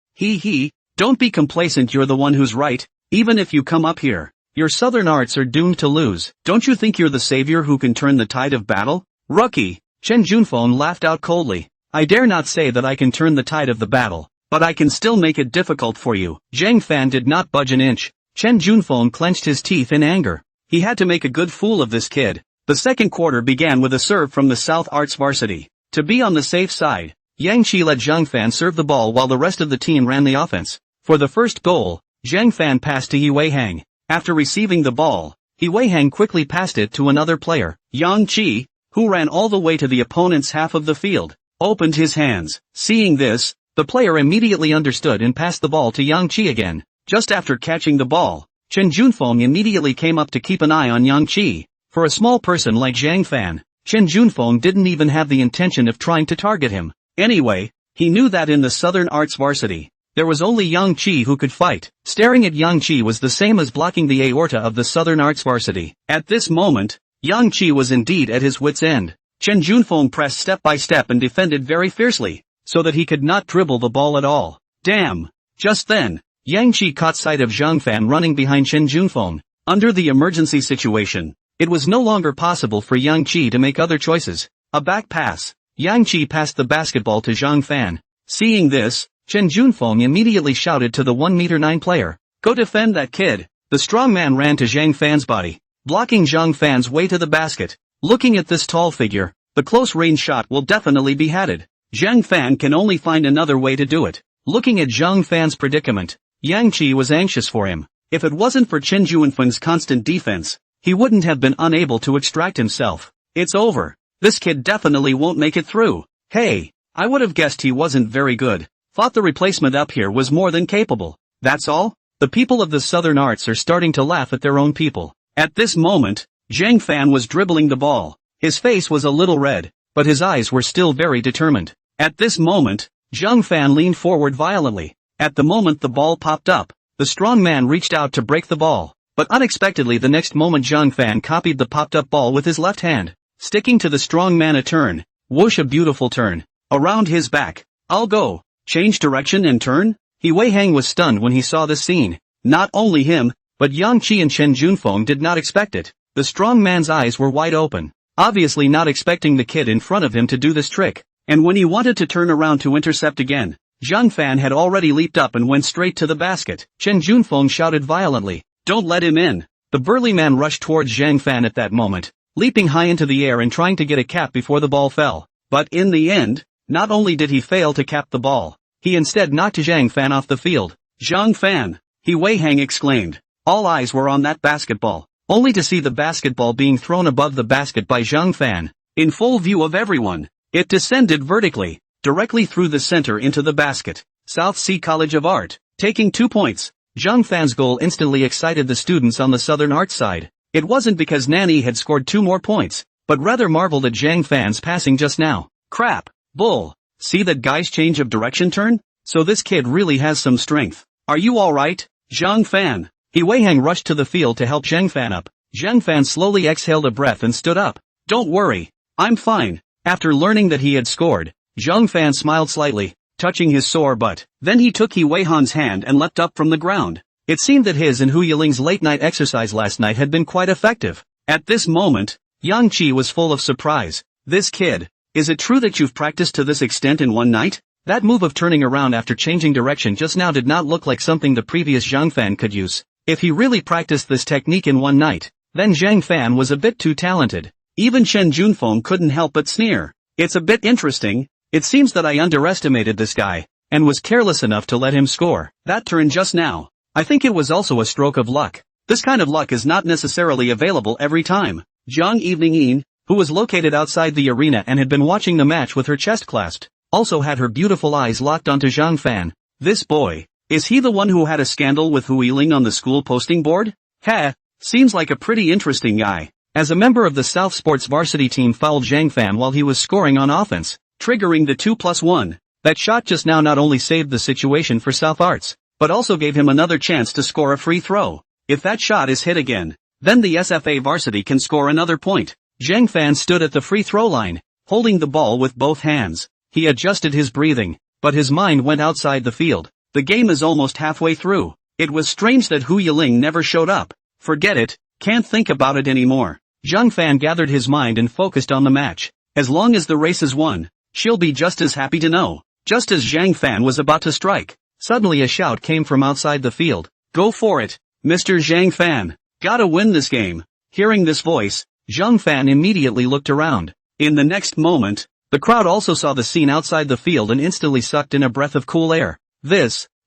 Don't be complacent, you're the one who's right. Even if you come up here, your southern arts are doomed to lose. Don't you think you're the savior who can turn the tide of battle? Rookie. Chen Junfeng laughed out coldly. I dare not say that I can turn the tide of the battle, but I can still make it difficult for you. Zhang Fan did not budge an inch. Chen Junfeng clenched his teeth in anger. He had to make a good fool of this kid. The second quarter began with a serve from the South Arts varsity. To be on the safe side, Yang Qi let Zhang Fan serve the ball while the rest of the team ran the offense. For the first goal, Zhang Fan passed to Yi Weihang. After receiving the ball, Yi Weihang quickly passed it to another player, Yang Qi, who ran all the way to the opponent's half of the field, opened his hands. Seeing this, the player immediately understood and passed the ball to Yang Qi again. Just after catching the ball, Chen Junfeng immediately came up to keep an eye on Yang Qi. For a small person like Zhang Fan, Chen Junfeng didn't even have the intention of trying to target him. Anyway, he knew that in the Southern Arts varsity, there was only Yang Qi who could fight. Staring at Yang Qi was the same as blocking the aorta of the Southern Arts varsity. At this moment, Yang Qi was indeed at his wit's end. Chen Junfeng pressed step by step and defended very fiercely, so that he could not dribble the ball at all. Damn! Just then, Yang Qi caught sight of Zhang Fan running behind Chen Junfeng. Under the emergency situation, it was no longer possible for Yang Qi to make other choices. A back pass. Yang Qi passed the basketball to Zhang Fan. Seeing this, Chen Junfeng immediately shouted to the 1m9 player, "Go defend that kid." The strong man ran to Zhang Fan's body, blocking Zhang Fan's way to the basket. Looking at this tall figure, the close-range shot will definitely be headed. Zhang Fan can only find another way to do it. Looking at Zhang Fan's predicament, Yang Qi was anxious for him. If it wasn't for Chen Junfeng's constant defense, he wouldn't have been unable to extract himself. It's over. This kid definitely won't make it through. Hey, I would have guessed he wasn't very good. Thought the replacement up here was more than capable. That's all? The people of the Southern Arts are starting to laugh at their own people. At this moment, Zhang Fan was dribbling the ball. His face was a little red, but his eyes were still very determined. At this moment, Zhang Fan leaned forward violently. At the moment the ball popped up, the strong man reached out to break the ball. But unexpectedly the next moment Zhang Fan copied the popped-up ball with his left hand, sticking to the strong man a turn. Whoosh, a beautiful turn. Around his back. I'll go. Change direction and turn? Yi Weihang was stunned when he saw this scene. Not only him, but Yang Qi and Chen Junfeng did not expect it. The strong man's eyes were wide open, obviously not expecting the kid in front of him to do this trick. And when he wanted to turn around to intercept again, Zhang Fan had already leaped up and went straight to the basket. Chen Junfeng shouted violently, "Don't let him in." The burly man rushed towards Zhang Fan at that moment, leaping high into the air and trying to get a cap before the ball fell. But in the end, not only did he fail to cap the ball, he instead knocked Zhang Fan off the field. "Zhang Fan!" Yi Weihang exclaimed. All eyes were on that basketball, only to see the basketball being thrown above the basket by Zhang Fan. In full view of everyone, it descended vertically, directly through the center into the basket. South Sea College of Art, taking 2 points. Zhang Fan's goal instantly excited the students on the Southern Arts side. It wasn't because Nanny had scored 2 more points, but rather marveled at Zhang Fan's passing just now. Crap. Bull. See that guy's change of direction turn? So this kid really has some strength. Are you alright, Zhang Fan? Yi Weihang rushed to the field to help Zhang Fan up. Zhang Fan slowly exhaled a breath and stood up. Don't worry. I'm fine. After learning that he had scored, Zhang Fan smiled slightly, touching his sore butt. Then he took Yi Weihang's hand and leapt up from the ground. It seemed that his and Hu Yiling's late-night exercise last night had been quite effective. At this moment, Yang Qi was full of surprise. This kid, is it true that you've practiced to this extent in one night? That move of turning around after changing direction just now did not look like something the previous Zhang Fan could use. If he really practiced this technique in one night, then Zhang Fan was a bit too talented. Even Chen Junfeng couldn't help but sneer. It's a bit interesting. It seems that I underestimated this guy, and was careless enough to let him score. That turn just now, I think it was also a stroke of luck. This kind of luck is not necessarily available every time. Zhang Evening, who was located outside the arena and had been watching the match with her chest clasped, also had her beautiful eyes locked onto Zhang Fan. This boy, is he the one who had a scandal with Hu Yiling on the school posting board? Heh, seems like a pretty interesting guy. As a member of the South Sports varsity team fouled Zhang Fan while he was scoring on offense, triggering the 2+1. That shot just now not only saved the situation for South Arts, but also gave him another chance to score a free throw. If that shot is hit again, then the SFA varsity can score another point. Zhang Fan stood at the free throw line, holding the ball with both hands. He adjusted his breathing, but his mind went outside the field. The game is almost halfway through. It was strange that Hu Yiling never showed up. Forget it, can't think about it anymore. Zhang Fan gathered his mind and focused on the match. As long as the race is won, she'll be just as happy to know. Just as Zhang Fan was about to strike, suddenly a shout came from outside the field. Go for it, Mr. Zhang Fan. Gotta win this game. Hearing this voice, Zhang Fan immediately looked around. In the next moment, the crowd also saw the scene outside the field and instantly sucked in a breath of cool air.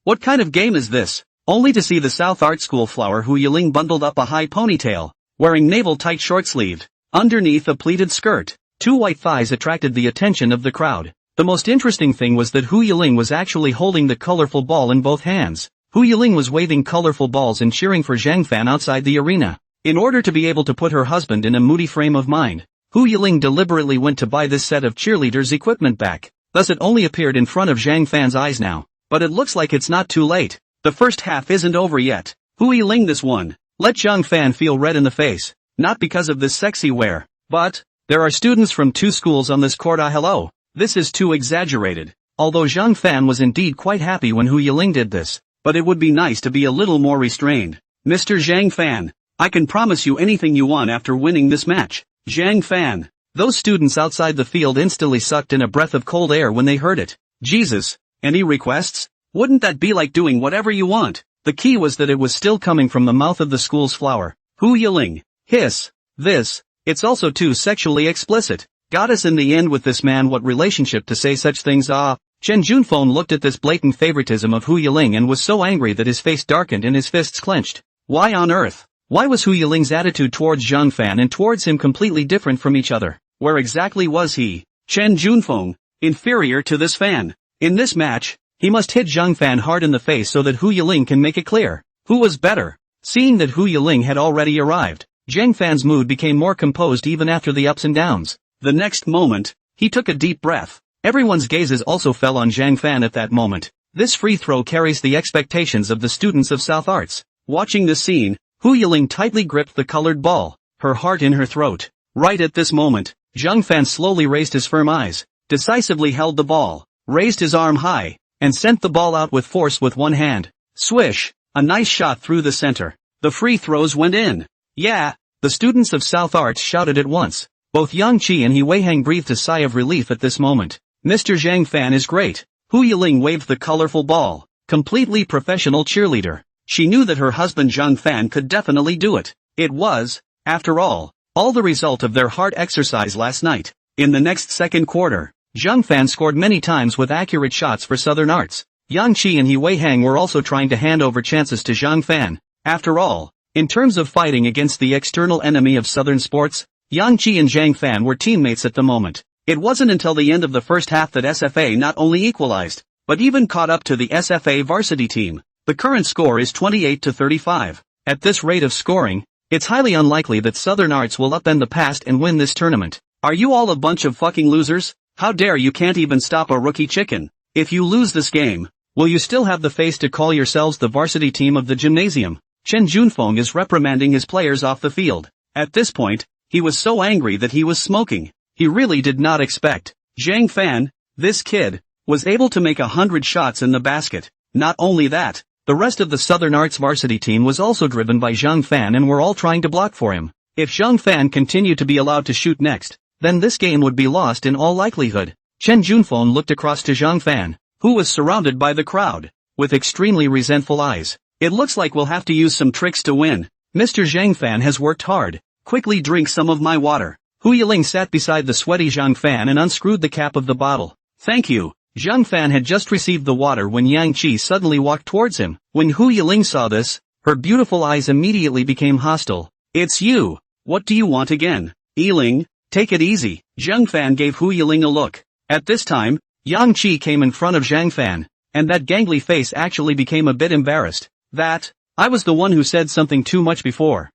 What kind of game is this? Only to see the South Art School flower Hu Yiling bundled up a high ponytail, wearing navel-tight short-sleeved, underneath a pleated skirt. 2 white thighs attracted the attention of the crowd. The most interesting thing was that Hu Yiling was actually holding the colorful ball in both hands. Hu Yiling was waving colorful balls and cheering for Zhang Fan outside the arena. In order to be able to put her husband in a moody frame of mind, Hu Yiling deliberately went to buy this set of cheerleaders' equipment back. Thus it only appeared in front of Zhang Fan's eyes now. But it looks like it's not too late. The first half isn't over yet. Hu Yiling this one. Let Zhang Fan feel red in the face. Not because of this sexy wear, but there are students from 2 schools on this court. Hello. This is too exaggerated. Although Zhang Fan was indeed quite happy when Hu Yiling did this, but it would be nice to be a little more restrained. Mr. Zhang Fan, I can promise you anything you want after winning this match. Zhang Fan. Those students outside the field instantly sucked in a breath of cold air when they heard it. Jesus, any requests? Wouldn't that be like doing whatever you want? The key was that it was still coming from the mouth of the school's flower. Hu Yiling. Hiss. It's also too sexually explicit. Got us in the end with this man. What relationship to say such things? Chen Junfeng looked at this blatant favoritism of Hu Yiling and was so angry that his face darkened and his fists clenched. Why on earth? Why was Hu Yiling's attitude towards Zhang Fan and towards him completely different from each other? Where exactly was he, Chen Junfeng, inferior to this fan? In this match, he must hit Zhang Fan hard in the face so that Hu Yiling can make it clear. Who was better? Seeing that Hu Yiling had already arrived, Zhang Fan's mood became more composed even after the ups and downs. The next moment, he took a deep breath. Everyone's gazes also fell on Zhang Fan at that moment. This free throw carries the expectations of the students of South Arts. Watching this scene, Hu Yiling tightly gripped the colored ball, her heart in her throat. Right at this moment, Zhang Fan slowly raised his firm eyes, decisively held the ball, raised his arm high, and sent the ball out with force with one hand. Swish! A nice shot through the center. The free throws went in. Yeah! The students of South Arts shouted at once. Both Yang Qi and He Weihang breathed a sigh of relief at this moment. Mr. Zhang Fan is great. Hu Yiling waved the colorful ball. Completely professional cheerleader. She knew that her husband Zhang Fan could definitely do it. It was, after all the result of their hard exercise last night. In the next second quarter, Zhang Fan scored many times with accurate shots for Southern Arts. Yang Qi and He Weihang were also trying to hand over chances to Zhang Fan. After all, in terms of fighting against the external enemy of Southern sports, Yang Qi and Zhang Fan were teammates at the moment. It wasn't until the end of the first half that SFA not only equalized, but even caught up to the SFA varsity team. The current score is 28-35. At this rate of scoring, it's highly unlikely that Southern Arts will upend the past and win this tournament. Are you all a bunch of fucking losers? How dare you can't even stop a rookie chicken? If you lose this game, will you still have the face to call yourselves the varsity team of the gymnasium? Chen Junfeng is reprimanding his players off the field. At this point, he was so angry that he was smoking. He really did not expect Zhang Fan, this kid, was able to make 100 shots in the basket. Not only that, the rest of the Southern Arts varsity team was also driven by Zhang Fan and were all trying to block for him. If Zhang Fan continued to be allowed to shoot next, then this game would be lost in all likelihood. Chen Junfeng looked across to Zhang Fan, who was surrounded by the crowd, with extremely resentful eyes. It looks like we'll have to use some tricks to win. Mr. Zhang Fan has worked hard. Quickly drink some of my water. Hu Yiling sat beside the sweaty Zhang Fan and unscrewed the cap of the bottle. Thank you. Zhang Fan had just received the water when Yang Qi suddenly walked towards him. When Hu Yiling saw this, her beautiful eyes immediately became hostile. It's you. What do you want again? Yiling, take it easy. Zhang Fan gave Hu Yiling a look. At this time, Yang Qi came in front of Zhang Fan, and that gangly face actually became a bit embarrassed. I was the one who said something too much before.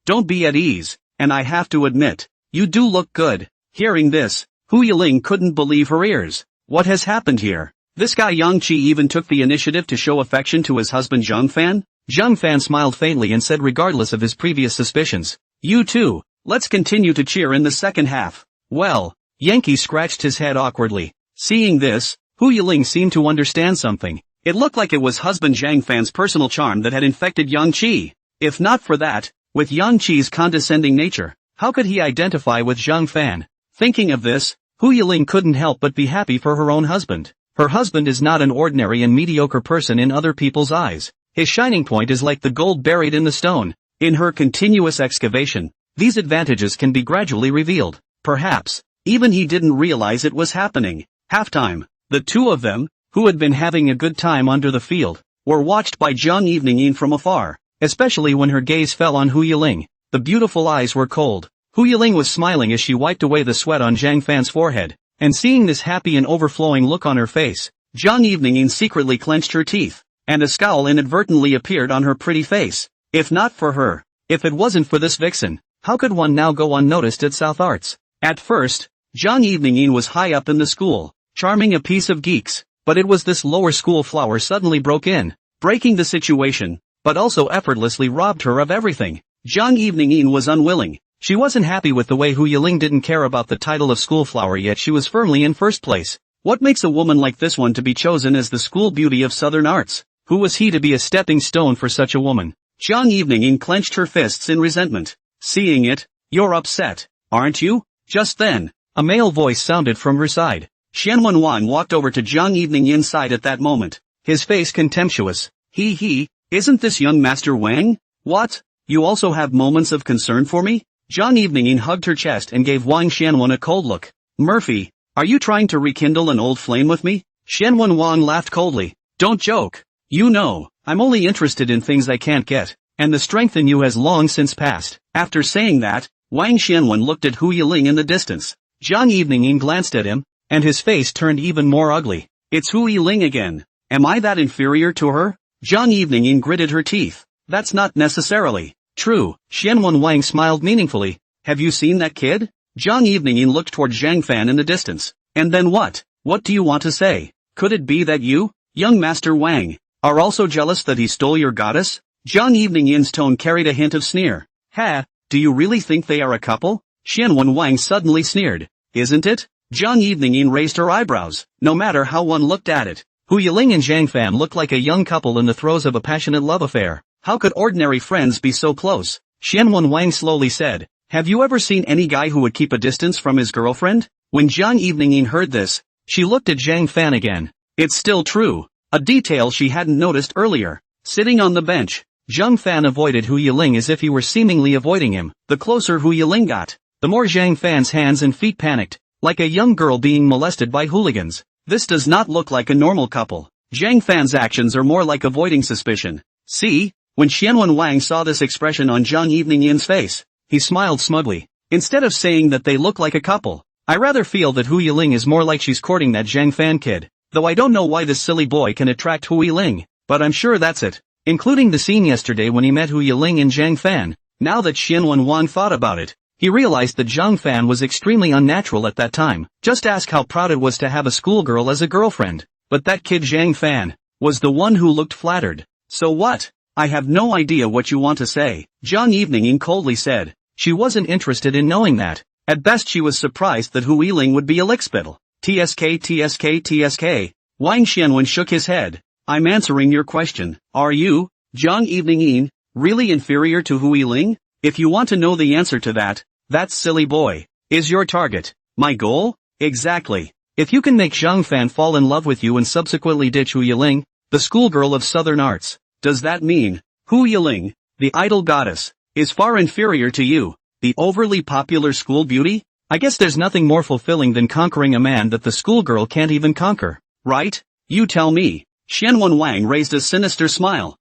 Don't be at ease, and I have to admit, you do look good. Hearing this, Hu Yiling couldn't believe her ears. What has happened here? This guy Yang Chi even took the initiative to show affection to his husband Zhang Fan? Zhang Fan smiled faintly and said regardless of his previous suspicions, "You too, let's continue to cheer in the second half." Well, Yankee scratched his head awkwardly. Seeing this, Hu Yiling seemed to understand something. It looked like it was husband Zhang Fan's personal charm that had infected Yang Chi. If not for that, with Yang Chi's condescending nature, how could he identify with Zhang Fan? Thinking of this, Hu Yiling couldn't help but be happy for her own husband. Her husband is not an ordinary and mediocre person in other people's eyes. His shining point is like the gold buried in the stone. In her continuous excavation, these advantages can be gradually revealed. Perhaps, even he didn't realize it was happening. Halftime, the two of them, who had been having a good time under the field, were watched by Zhang Evening from afar, especially when her gaze fell on Hu Yiling. The beautiful eyes were cold. Hu Yiling was smiling as she wiped away the sweat on Zhang Fan's forehead, and seeing this happy and overflowing look on her face, Zhang Evening secretly clenched her teeth, and a scowl inadvertently appeared on her pretty face. If not for her, if it wasn't for this vixen, how could one now go unnoticed at South Arts? At first, Zhang Evening was high up in the school, charming a piece of geeks, but it was this lower school flower suddenly broke in, breaking the situation, but also effortlessly robbed her of everything. Zhang Evening was unwilling. She wasn't happy with the way Hu Yiling didn't care about the title of school flower, yet she was firmly in first place. What makes a woman like this one to be chosen as the school beauty of Southern Arts? Who was he to be a stepping stone for such a woman? Zhang Evening clenched her fists in resentment. Seeing it, "You're upset, aren't you?" Just then, a male voice sounded from her side. Xianwen Wang walked over to Zhang Evening's side at that moment, his face contemptuous. Isn't this young Master Wang? What? You also have moments of concern for me? Zhang Evening hugged her chest and gave Wang Xianwen a cold look. Murphy, are you trying to rekindle an old flame with me? Xianwen Wang laughed coldly. Don't joke. You know, I'm only interested in things I can't get, and the strength in you has long since passed. After saying that, Wang Xianwen looked at Hu Yiling in the distance. Zhang Evening glanced at him, and his face turned even more ugly. It's Hu Yiling again. Am I that inferior to her? Zhang Evening gritted her teeth. That's not necessarily true. Xianwen Wang smiled meaningfully. Have you seen that kid? Zhang Evening looked toward Zhang Fan in the distance. And then what? What do you want to say? Could it be that you, young Master Wang, are also jealous that he stole your goddess? Zhang Evening's tone carried a hint of sneer. Ha, do you really think they are a couple? Xianwen Wang suddenly sneered. Isn't it? Zhang Evening raised her eyebrows. No matter how one looked at it, Hu Yiling and Zhang Fan looked like a young couple in the throes of a passionate love affair. How could ordinary friends be so close? Xianwen Wang slowly said, have you ever seen any guy who would keep a distance from his girlfriend? When Zhang Evening heard this, she looked at Zhang Fan again. It's still true. A detail she hadn't noticed earlier. Sitting on the bench, Zhang Fan avoided Hu Yiling as if he were seemingly avoiding him. The closer Hu Yiling got, the more Zhang Fan's hands and feet panicked, like a young girl being molested by hooligans. This does not look like a normal couple. Zhang Fan's actions are more like avoiding suspicion. See? When Xianwen Wang saw this expression on Zhang Evening's face, he smiled smugly. Instead of saying that they look like a couple, I rather feel that Hu Yiling is more like she's courting that Zhang Fan kid. Though I don't know why this silly boy can attract Hu Yiling, but I'm sure that's it. Including the scene yesterday when he met Hu Yiling and Zhang Fan. Now that Xianwen Wang thought about it, he realized that Zhang Fan was extremely unnatural at that time. Just ask how proud it was to have a schoolgirl as a girlfriend. But that kid Zhang Fan was the one who looked flattered. So what? I have no idea what you want to say, Zhang Evening coldly said. She wasn't interested in knowing that. At best she was surprised that Hu Yiling would be a lickspittle. TSK. Wang Xianwen shook his head. I'm answering your question. Are you, Zhang Evening, really inferior to Hu Yiling? If you want to know the answer to that silly boy is your target. My goal? Exactly. If you can make Zhang Fan fall in love with you and subsequently ditch Hu Yiling, the schoolgirl of Southern Arts, does that mean Hu Yiling, the idol goddess, is far inferior to you, the overly popular school beauty? I guess there's nothing more fulfilling than conquering a man that the schoolgirl can't even conquer, right? You tell me. Xianwen Wang raised a sinister smile.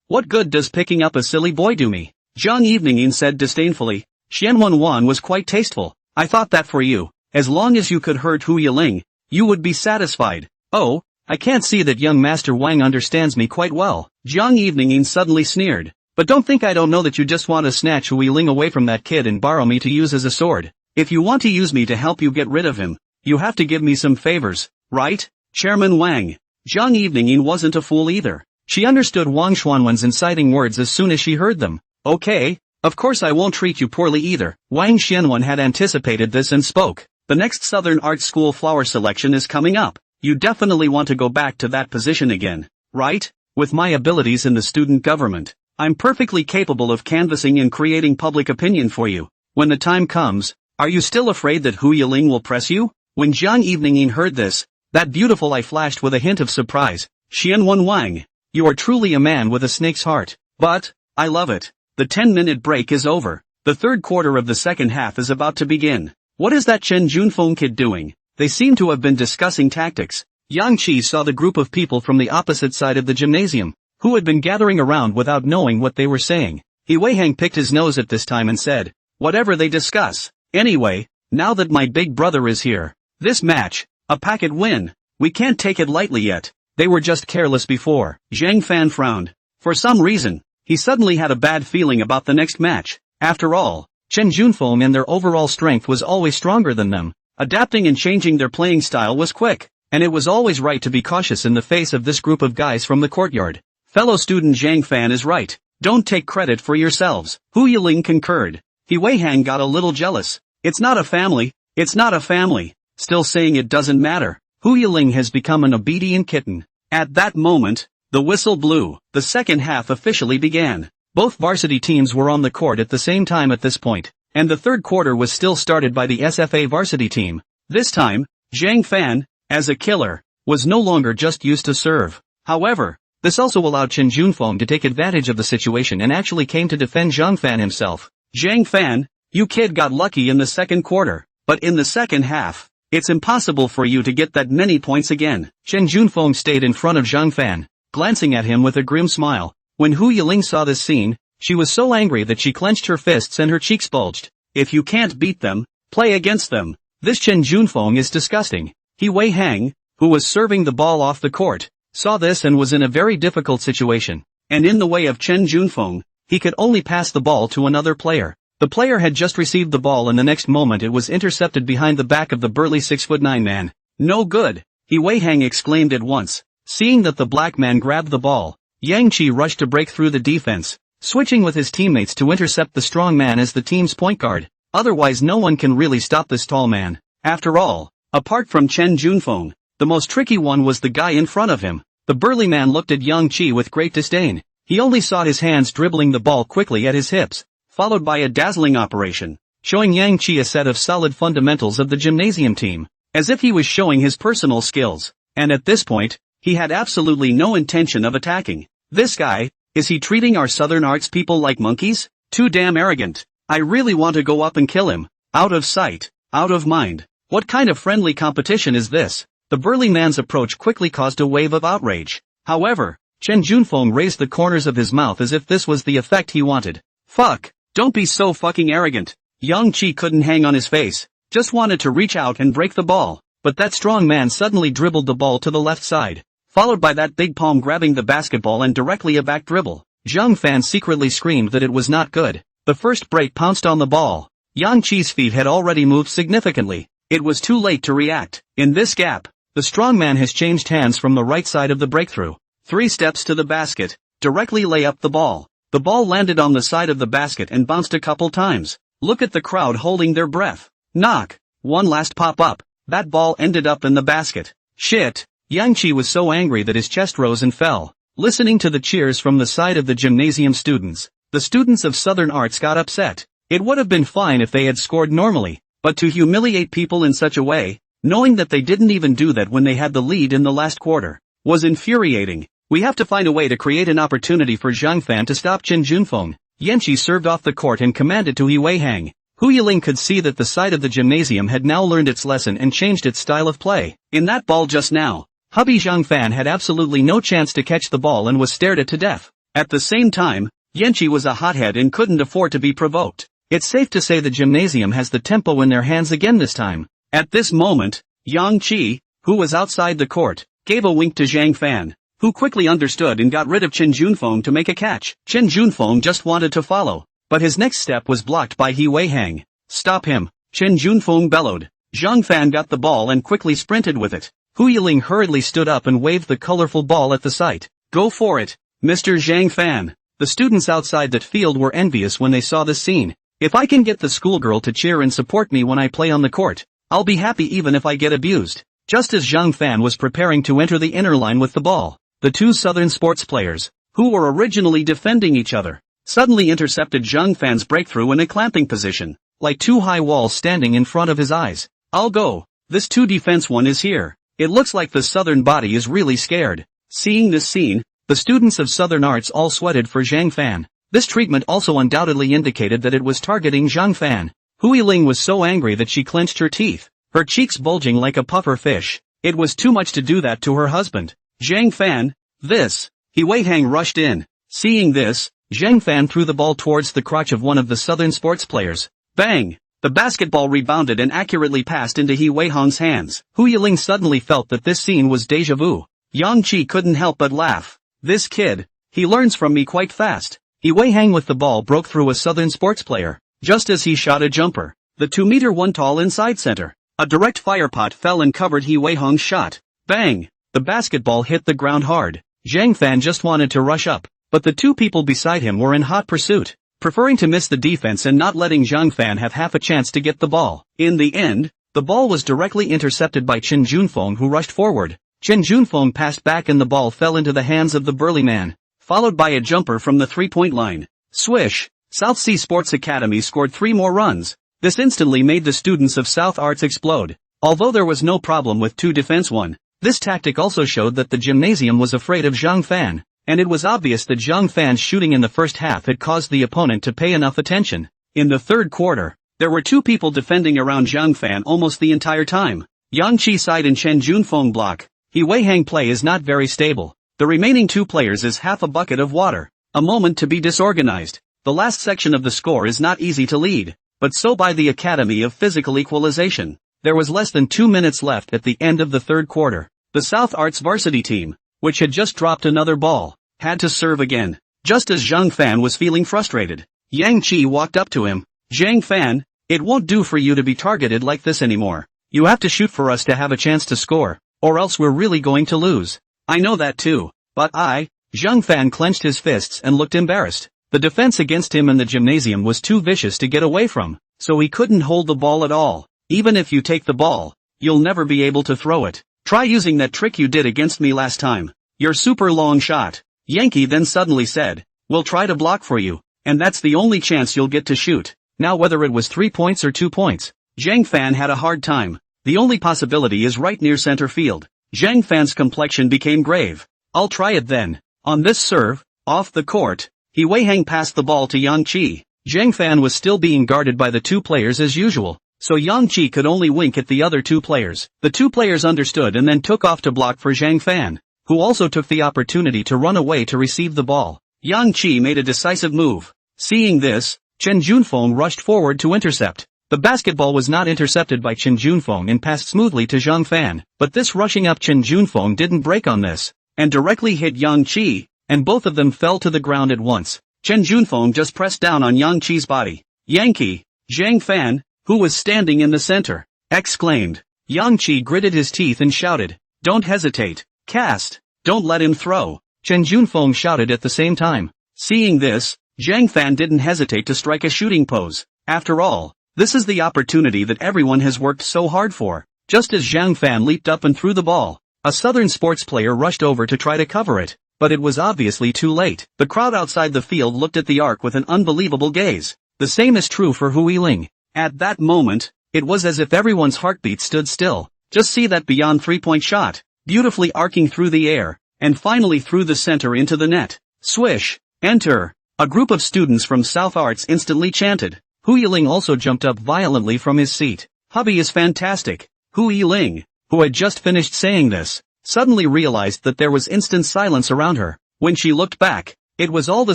What good does picking up a silly boy do me? Zhang Evening said disdainfully. Xianwen Wang was quite tasteful. I thought that for you, as long as you could hurt Hu Yiling, you would be satisfied. Oh, I can't see that young Master Wang understands me quite well. Zhang Evening suddenly sneered. But don't think I don't know that you just want to snatch Hu Yiling away from that kid and borrow me to use as a sword. If you want to use me to help you get rid of him, you have to give me some favors, right? Chairman Wang. Zhang Evening wasn't a fool either. She understood Wang Xuanwen's inciting words as soon as she heard them. Okay, of course I won't treat you poorly either. Wang Xianwen had anticipated this and spoke. The next Southern Art School flower selection is coming up. You definitely want to go back to that position again, right? With my abilities in the student government, I'm perfectly capable of canvassing and creating public opinion for you. When the time comes, are you still afraid that Hu Yiling will press you? When Zhang Evening heard this, that beautiful eye flashed with a hint of surprise. Xianwen Wang, you are truly a man with a snake's heart. But, I love it. The 10-minute break is over. The third quarter of the second half is about to begin. What is that Chen Junfeng kid doing? They seem to have been discussing tactics. Yang Qi saw the group of people from the opposite side of the gymnasium, who had been gathering around without knowing what they were saying. He Weihang picked his nose at this time and said, whatever they discuss. Anyway, now that my big brother is here, this match, a packet win. We can't take it lightly yet. They were just careless before. Zhang Fan frowned. For some reason, he suddenly had a bad feeling about the next match. After all, Chen Junfeng and their overall strength was always stronger than them. Adapting and changing their playing style was quick, and it was always right to be cautious in the face of this group of guys from the courtyard. Fellow student Zhang Fan is right. Don't take credit for yourselves. Hu Yiling concurred. He Weihang got a little jealous. It's not a family. It's not a family. Still saying it doesn't matter. Hu Yiling has become an obedient kitten. At that moment, the whistle blew. The second half officially began. Both varsity teams were on the court at the same time at this point, and the third quarter was still started by the SFA varsity team. This time, Zhang Fan, as a killer, was no longer just used to serve. However, this also allowed Chen Junfeng to take advantage of the situation and actually came to defend Zhang Fan himself. Zhang Fan, you kid got lucky in the second quarter, but in the second half, it's impossible for you to get that many points again. Chen Junfeng stayed in front of Zhang Fan, glancing at him with a grim smile. When Hu Yiling saw this scene, she was so angry that she clenched her fists and her cheeks bulged. If you can't beat them, play against them. This Chen Junfeng is disgusting. He Weihang, who was serving the ball off the court, saw this and was in a very difficult situation. And in the way of Chen Junfeng, he could only pass the ball to another player. The player had just received the ball and the next moment it was intercepted behind the back of the burly 6'9" man. No good, He Weihang exclaimed at once. Seeing that the black man grabbed the ball, Yang Qi rushed to break through the defense, switching with his teammates to intercept the strong man as the team's point guard. Otherwise no one can really stop this tall man. After all, apart from Chen Junfeng, the most tricky one was the guy in front of him. The burly man looked at Yang Qi with great disdain. He only saw his hands dribbling the ball quickly at his hips, followed by a dazzling operation, showing Yang Qi a set of solid fundamentals of the gymnasium team, as if he was showing his personal skills. And at this point, he had absolutely no intention of attacking. This guy, is he treating our Southern Arts people like monkeys? Too damn arrogant. I really want to go up and kill him. Out of sight, out of mind. What kind of friendly competition is this? The burly man's approach quickly caused a wave of outrage. However, Chen Junfeng raised the corners of his mouth as if this was the effect he wanted. Fuck, don't be so fucking arrogant. Yang Qi couldn't hang on his face, just wanted to reach out and break the ball, but that strong man suddenly dribbled the ball to the left side, followed by that big palm grabbing the basketball and directly a back dribble. Zhang Fan secretly screamed that it was not good. The first break pounced on the ball. Yang Qi's feet had already moved significantly. It was too late to react. In this gap, the strong man has changed hands from the right side of the breakthrough. 3 steps to the basket, directly lay up the ball. The ball landed on the side of the basket and bounced a couple times. Look at the crowd holding their breath. Knock. One last pop-up. That ball ended up in the basket. Shit. Yang Qi was so angry that his chest rose and fell. Listening to the cheers from the side of the gymnasium students, the students of Southern Arts got upset. It would have been fine if they had scored normally, but to humiliate people in such a way, knowing that they didn't even do that when they had the lead in the last quarter, was infuriating. We have to find a way to create an opportunity for Zhang Fan to stop Chen Junfeng. Yan Qi served off the court and commanded to He Weihang. Hu Yiling could see that the side of the gymnasium had now learned its lesson and changed its style of play. In that ball just now, hubby Zhang Fan had absolutely no chance to catch the ball and was stared at to death. At the same time, Yan Qi was a hothead and couldn't afford to be provoked. It's safe to say the gymnasium has the tempo in their hands again this time. At this moment, Yang Qi, who was outside the court, gave a wink to Zhang Fan, who quickly understood and got rid of Chen Junfeng to make a catch. Chen Junfeng just wanted to follow, but his next step was blocked by He Weihang. Stop him, Chen Junfeng bellowed. Zhang Fan got the ball and quickly sprinted with it. Hu Yiling hurriedly stood up and waved the colorful ball at the sight. Go for it, Mr. Zhang Fan. The students outside that field were envious when they saw this scene. If I can get the schoolgirl to cheer and support me when I play on the court, I'll be happy even if I get abused. Just as Zhang Fan was preparing to enter the inner line with the ball, the two southern sports players, who were originally defending each other, suddenly intercepted Zhang Fan's breakthrough in a clamping position, like two high walls standing in front of his eyes. I'll go. This two defense one is here. It looks like the southern body is really scared. Seeing this scene, the students of Southern Arts all sweated for Zhang Fan. This treatment also undoubtedly indicated that it was targeting Zhang Fan. Hu Yiling was so angry that she clenched her teeth, her cheeks bulging like a puffer fish. It was too much to do that to her husband. Zhang Fan, this. He Wei Hang rushed in. Seeing this, Zhang Fan threw the ball towards the crotch of one of the southern sports players. Bang! The basketball rebounded and accurately passed into He Wei Hang's hands. Hu Yiling suddenly felt that this scene was déjà vu. Yang Qi couldn't help but laugh. This kid, he learns from me quite fast. He Wei Hang with the ball broke through a southern sports player, just as he shot a jumper. The 2-meter-1 tall inside center. A direct fire pot fell and covered He Wei Hang's shot. Bang! The basketball hit the ground hard. Zhang Fan just wanted to rush up, but the two people beside him were in hot pursuit, preferring to miss the defense and not letting Zhang Fan have half a chance to get the ball. In the end, the ball was directly intercepted by Chen Junfeng, who rushed forward. Chen Junfeng passed back and the ball fell into the hands of the burly man, followed by a jumper from the three-point line. Swish! South Sea Sports Academy scored 3 more runs. This instantly made the students of South Arts explode. Although there was no problem with 2 defense 1, this tactic also showed that the gymnasium was afraid of Zhang Fan, and it was obvious that Zhang Fan's shooting in the first half had caused the opponent to pay enough attention. In the third quarter, there were 2 people defending around Zhang Fan almost the entire time. Yang Qi side and Chen Junfeng block. He Wei Hang play is not very stable. The remaining 2 players is half a bucket of water. A moment to be disorganized. The last section of the score is not easy to lead, but so by the Academy of Physical Equalization. There was less than 2 minutes left at the end of the third quarter. The South Arts varsity team, which had just dropped another ball, had to serve again. Just as Zhang Fan was feeling frustrated, Yang Qi walked up to him. Zhang Fan, it won't do for you to be targeted like this anymore. You have to shoot for us to have a chance to score, or else we're really going to lose. I know that too, but Zhang Fan clenched his fists and looked embarrassed. The defense against him in the gymnasium was too vicious to get away from, so he couldn't hold the ball at all. Even if you take the ball, you'll never be able to throw it. Try using that trick you did against me last time. Your super long shot. Yankee then suddenly said, we'll try to block for you, and that's the only chance you'll get to shoot. Now whether it was 3 points or 2 points, Zhang Fan had a hard time. The only possibility is right near center field. Zhang Fan's complexion became grave. I'll try it then. On this serve, off the court, He Wei Hang passed the ball to Yang Qi. Zhang Fan was still being guarded by the 2 players as usual, so Yang Qi could only wink at the other 2 players. The 2 players understood and then took off to block for Zhang Fan, who also took the opportunity to run away to receive the ball. Yang Qi made a decisive move. Seeing this, Chen Junfeng rushed forward to intercept. The basketball was not intercepted by Chen Junfeng and passed smoothly to Zhang Fan, but this rushing up Chen Junfeng didn't break on this, and directly hit Yang Qi, and both of them fell to the ground at once. Chen Junfeng just pressed down on Yang Qi's body. Yankee, Zhang Fan, who was standing in the center, exclaimed. Yang Qi gritted his teeth and shouted, don't hesitate, cast, don't let him throw. Chen Junfeng shouted at the same time. Seeing this, Zhang Fan didn't hesitate to strike a shooting pose. After all, this is the opportunity that everyone has worked so hard for. Just as Zhang Fan leaped up and threw the ball, a southern sports player rushed over to try to cover it, but it was obviously too late. The crowd outside the field looked at the arc with an unbelievable gaze. The same is true for Hu Yiling. At that moment, it was as if everyone's heartbeat stood still. Just see that beyond 3-point shot, beautifully arcing through the air, and finally through the center into the net. Swish! Enter! A group of students from South Arts instantly chanted. Hu Yiling also jumped up violently from his seat. Hubby is fantastic. Hu Yiling, who had just finished saying this, suddenly realized that there was instant silence around her. When she looked back, it was all the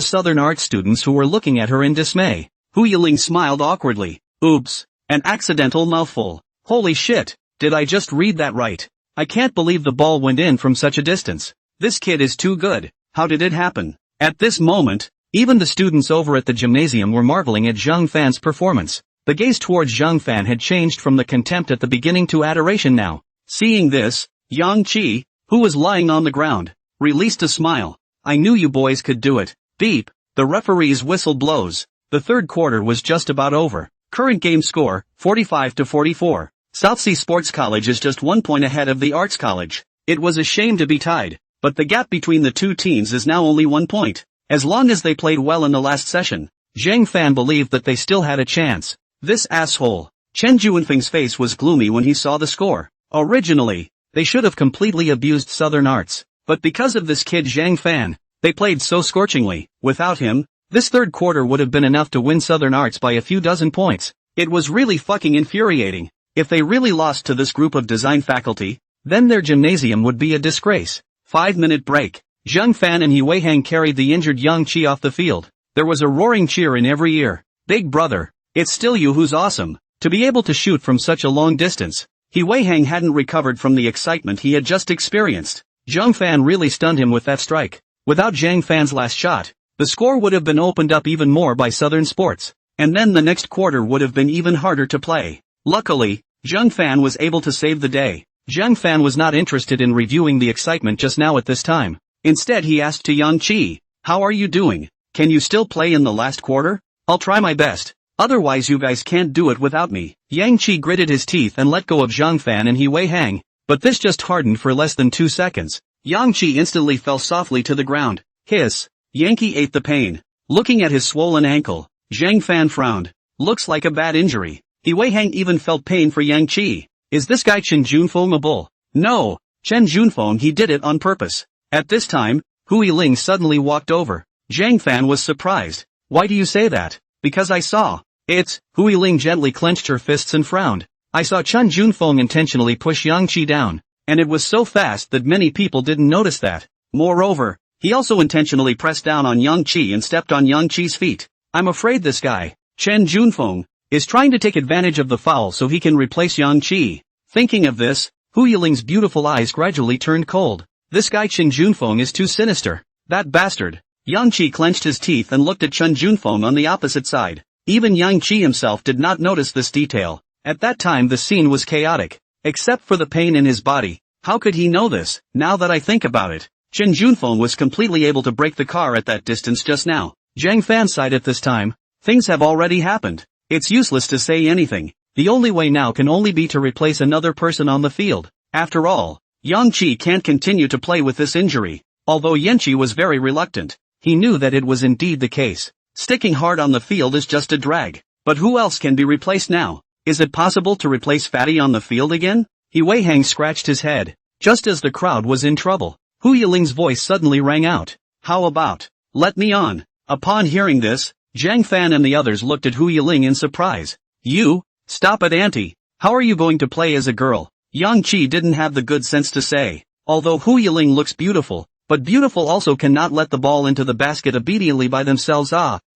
Southern Arts students who were looking at her in dismay. Hu Yiling smiled awkwardly. Oops, an accidental mouthful. Holy shit, did I just read that right? I can't believe the ball went in from such a distance. This kid is too good. How did it happen? At this moment, even the students over at the gymnasium were marveling at Zhang Fan's performance. The gaze towards Zhang Fan had changed from the contempt at the beginning to adoration now. Seeing this, Yang Qi, who was lying on the ground, released a smile. I knew you boys could do it. Beep. The referee's whistle blows. The third quarter was just about over. Current game score, 45-44. Southsea Sports College is just 1 point ahead of the Arts College. It was a shame to be tied, but the gap between the two teams is now only 1 point. As long as they played well in the last session, Zhang Fan believed that they still had a chance. This asshole. Chen Juanfeng's face was gloomy when he saw the score. Originally, they should have completely abused Southern Arts, but because of this kid Zhang Fan, they played so scorchingly. Without him, this third quarter would have been enough to win Southern Arts by a few dozen points. It was really fucking infuriating. If they really lost to this group of design faculty, then their gymnasium would be a disgrace. 5-minute break. Zhang Fan and He Weihang carried the injured Yang Qi off the field. There was a roaring cheer in every ear. Big brother, it's still you who's awesome. To be able to shoot from such a long distance. He Weihang hadn't recovered from the excitement he had just experienced. Zhang Fan really stunned him with that strike. Without Zhang Fan's last shot, the score would have been opened up even more by Southern Sports. And then the next quarter would have been even harder to play. Luckily, Zhang Fan was able to save the day. Zhang Fan was not interested in reviewing the excitement just now at this time. Instead he asked to Yang Qi, how are you doing? Can you still play in the last quarter? I'll try my best. Otherwise you guys can't do it without me. Yang Qi gritted his teeth and let go of Zhang Fan and He Weihang, but this just hardened for less than 2 seconds. Yang Qi instantly fell softly to the ground. Hiss. Yankee ate the pain. Looking at his swollen ankle, Zhang Fan frowned. Looks like a bad injury. He Weihang even felt pain for Yang Qi. Is this guy Chen Junfeng a bull? No. Chen Junfeng, he did it on purpose. At this time, Hu Yiling suddenly walked over. Zhang Fan was surprised. Why do you say that? Because I saw. It's. Hu Yiling gently clenched her fists and frowned. I saw Chen Junfeng intentionally push Yang Qi down. And it was so fast that many people didn't notice that. Moreover, he also intentionally pressed down on Yang Qi and stepped on Yang Qi's feet. I'm afraid this guy, Chen Junfeng, is trying to take advantage of the foul so he can replace Yang Qi. Thinking of this, Hu Yiling's beautiful eyes gradually turned cold. This guy Chen Junfeng is too sinister. That bastard. Yang Qi clenched his teeth and looked at Chen Junfeng on the opposite side. Even Yang Qi himself did not notice this detail. At that time the scene was chaotic. Except for the pain in his body. How could he know this? Now that I think about it, Chen Junfeng was completely able to break the car at that distance just now. Zhang Fan sighed at this time. Things have already happened. It's useless to say anything. The only way now can only be to replace another person on the field. After all, Yang Qi can't continue to play with this injury. Although Yanqi was very reluctant, he knew that it was indeed the case. Sticking hard on the field is just a drag. But who else can be replaced now? Is it possible to replace Fatty on the field again? He Weihang scratched his head. Just as the crowd was in trouble, Hu Yiling's voice suddenly rang out. How about, let me on? Upon hearing this, Zhang Fan and the others looked at Hu Yiling in surprise. You? Stop it, auntie. How are you going to play as a girl? Yang Qi didn't have the good sense to say. Although Hu Yiling looks beautiful, but beautiful also cannot let the ball into the basket obediently by themselves.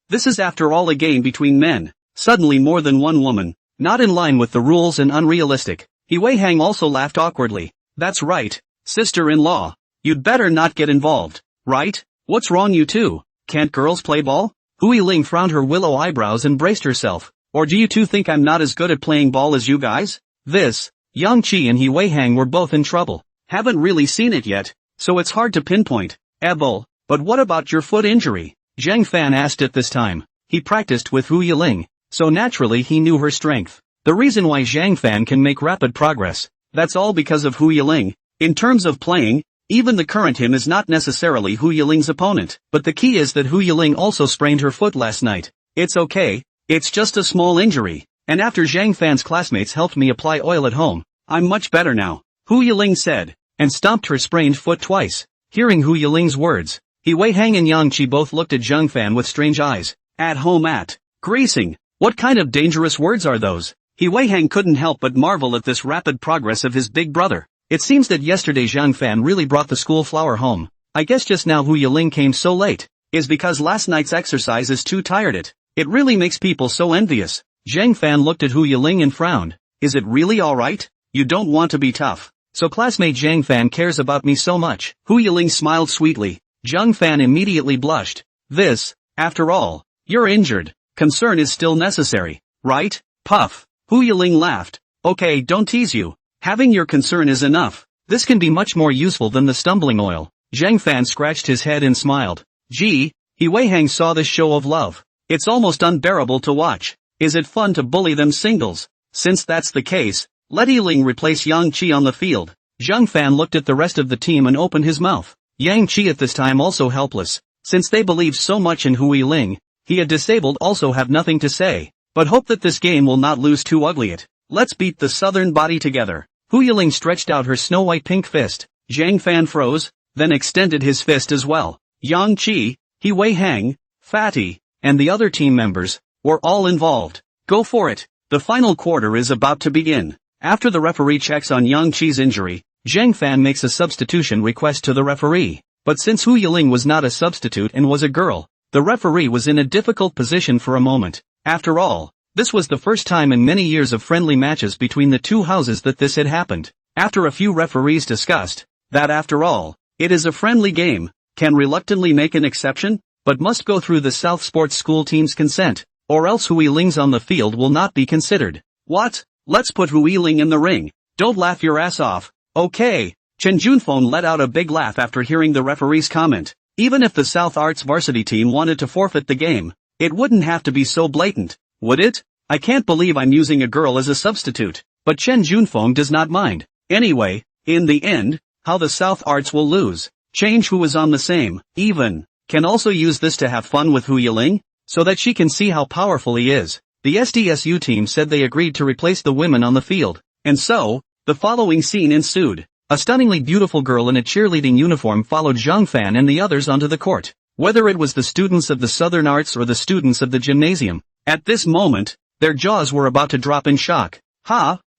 This is after all a game between men. Suddenly more than one woman. Not in line with the rules and unrealistic. He Weihang also laughed awkwardly. That's right, sister-in-law. You'd better not get involved, right? What's wrong you two? Can't girls play ball? Hu Yiling frowned her willow eyebrows and braced herself. Or do you two think I'm not as good at playing ball as you guys? This, Yang Qi and He Weihang were both in trouble. Haven't really seen it yet, so it's hard to pinpoint. Bull, but what about your foot injury? Zhang Fan asked at this time. He practiced with Hu Yiling, so naturally he knew her strength. The reason why Zhang Fan can make rapid progress, that's all because of Hu Yiling. In terms of playing, even the current him is not necessarily Hu Yiling's opponent, but the key is that Hu Yiling also sprained her foot last night. It's okay, it's just a small injury, and after Zhang Fan's classmates helped me apply oil at home, I'm much better now, Hu Yiling said, and stomped her sprained foot twice. Hearing Hu Yiling's words, He Weihang and Yang Qi both looked at Zhang Fan with strange eyes. At home at greasing. What kind of dangerous words are those? He Weihang couldn't help but marvel at this rapid progress of his big brother. It seems that yesterday Zhang Fan really brought the school flower home. I guess just now Hu Yiling came so late, is because last night's exercise is too tired it really makes people so envious. Zhang Fan looked at Hu Yiling and frowned. Is it really alright? You don't want to be tough. So classmate Zhang Fan cares about me so much. Hu Yiling smiled sweetly. Zhang Fan immediately blushed. This, after all, you're injured. Concern is still necessary, right? Puff. Hu Yiling laughed. Okay, don't tease you. Having your concern is enough. This can be much more useful than the stumbling oil. Zhang Fan scratched his head and smiled. Gee, He Weihang saw this show of love. It's almost unbearable to watch. Is it fun to bully them singles? Since that's the case, let Yiling replace Yang Qi on the field. Zhang Fan looked at the rest of the team and opened his mouth. Yang Qi at this time also helpless. Since they believed so much in Hu Yiling, he had disabled also have nothing to say. But hope that this game will not lose too ugly it. Let's beat the southern body together. Hu Yiling stretched out her snow-white pink fist. Zhang Fan froze, then extended his fist as well. Yang Qi, He Weihang, Fatty, and the other team members were all involved. Go for it. The final quarter is about to begin. After the referee checks on Yang Qi's injury, Zhang Fan makes a substitution request to the referee. But since Hu Yiling was not a substitute and was a girl, the referee was in a difficult position for a moment. After all, this was the first time in many years of friendly matches between the two houses that this had happened. After a few referees discussed that after all, it is a friendly game, can reluctantly make an exception, but must go through the South Sports School team's consent, or else Hu Yiling's on the field will not be considered. What? Let's put Hu Yiling in the ring. Don't laugh your ass off. Okay. Chen Junfeng let out a big laugh after hearing the referee's comment. Even if the South Arts varsity team wanted to forfeit the game, it wouldn't have to be so blatant, would it? I can't believe I'm using a girl as a substitute. But Chen Junfeng does not mind. Anyway, in the end, how the South Arts will lose. Change who is on the same, even, can also use this to have fun with Hu Yiling, so that she can see how powerful he is. The SDSU team said they agreed to replace the women on the field. And so, the following scene ensued. A stunningly beautiful girl in a cheerleading uniform followed Zhang Fan and the others onto the court. Whether it was the students of the Southern Arts or the students of the gymnasium, at this moment, their jaws were about to drop in shock.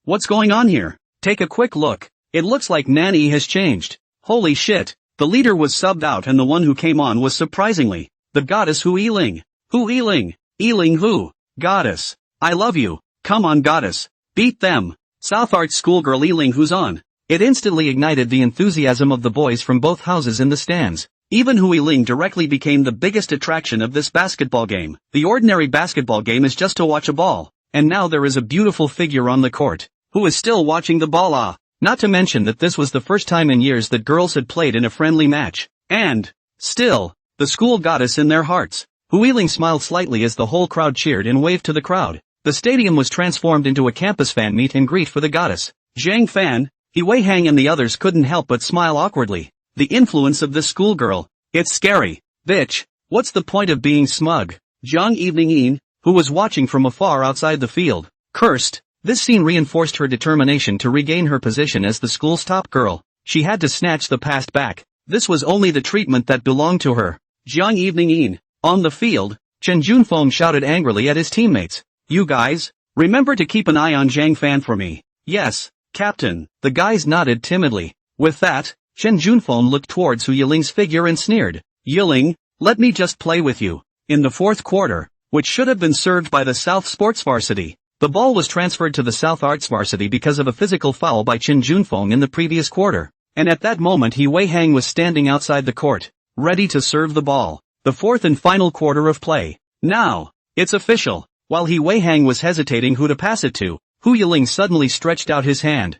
What's going on here? Take a quick look. It looks like Nanny has changed. Holy shit. The leader was subbed out and the one who came on was surprisingly, the goddess Hu Yiling. Hu Yiling. Yiling who? Goddess. I love you. Come on goddess. Beat them. South Arts schoolgirl Yiling who's on. It instantly ignited the enthusiasm of the boys from both houses in the stands. Even Hu Yiling directly became the biggest attraction of this basketball game. The ordinary basketball game is just to watch a ball. And now there is a beautiful figure on the court, who is still watching the ball. Not to mention that this was the first time in years that girls had played in a friendly match. And, still, the school goddess in their hearts. Hu Yiling smiled slightly as the whole crowd cheered and waved to the crowd. The stadium was transformed into a campus fan meet and greet for the goddess. Zhang Fan, He Weihang and the others couldn't help but smile awkwardly. The influence of this schoolgirl. It's scary. Bitch, what's the point of being smug? Zhang Evening, who was watching from afar outside the field, cursed. This scene reinforced her determination to regain her position as the school's top girl. She had to snatch the past back. This was only the treatment that belonged to her. Zhang Evening. On the field, Chen Junfeng shouted angrily at his teammates. You guys, remember to keep an eye on Zhang Fan for me. Yes, Captain. The guys nodded timidly. With that, Chen Junfeng looked towards Hu Yiling's figure and sneered. Yiling, let me just play with you. In the fourth quarter, which should have been served by the South Sports Varsity, the ball was transferred to the South Arts Varsity because of a physical foul by Chen Junfeng in the previous quarter. And at that moment He Weihang was standing outside the court, ready to serve the ball. The fourth and final quarter of play. Now, it's official. While He Weihang was hesitating who to pass it to, Hu Yiling suddenly stretched out his hand.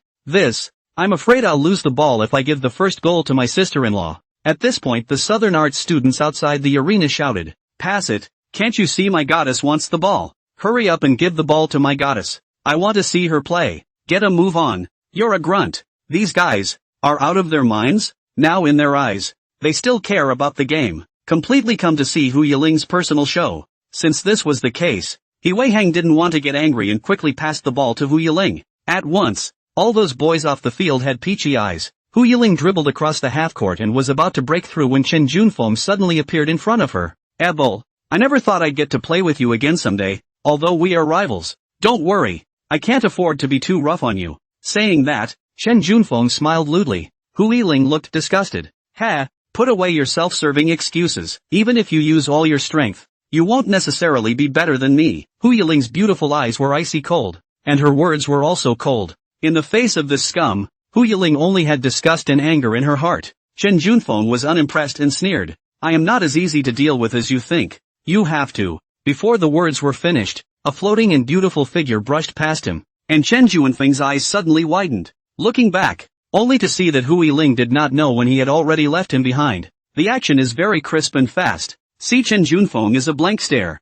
I'm afraid I'll lose the ball if I give the first goal to my sister-in-law. At this point the Southern Arts students outside the arena shouted, Pass it, can't you see my goddess wants the ball? Hurry up and give the ball to my goddess. I want to see her play. Get a move on. You're a grunt. These guys are out of their minds? Now in their eyes, they still care about the game. Completely come to see Hu Yiling's personal show. Since this was the case, He Weihang didn't want to get angry and quickly passed the ball to Hu Yiling. At once, all those boys off the field had peachy eyes. Hu Yiling dribbled across the half-court and was about to break through when Chen Junfeng suddenly appeared in front of her. Ebol, I never thought I'd get to play with you again someday, although we are rivals. Don't worry, I can't afford to be too rough on you. Saying that, Chen Junfeng smiled lewdly. Hu Yiling looked disgusted. Put away your self-serving excuses. Even if you use all your strength, you won't necessarily be better than me. Hu Yiling's beautiful eyes were icy cold, and her words were also cold. In the face of this scum, Hu Yiling only had disgust and anger in her heart. Chen Junfeng was unimpressed and sneered. I am not as easy to deal with as you think. You have to. Before the words were finished, a floating and beautiful figure brushed past him, and Chen Junfeng's eyes suddenly widened. Looking back, only to see that Hui Ling did not know when he had already left him behind. The action is very crisp and fast. See, Chen Junfeng is a blank stare.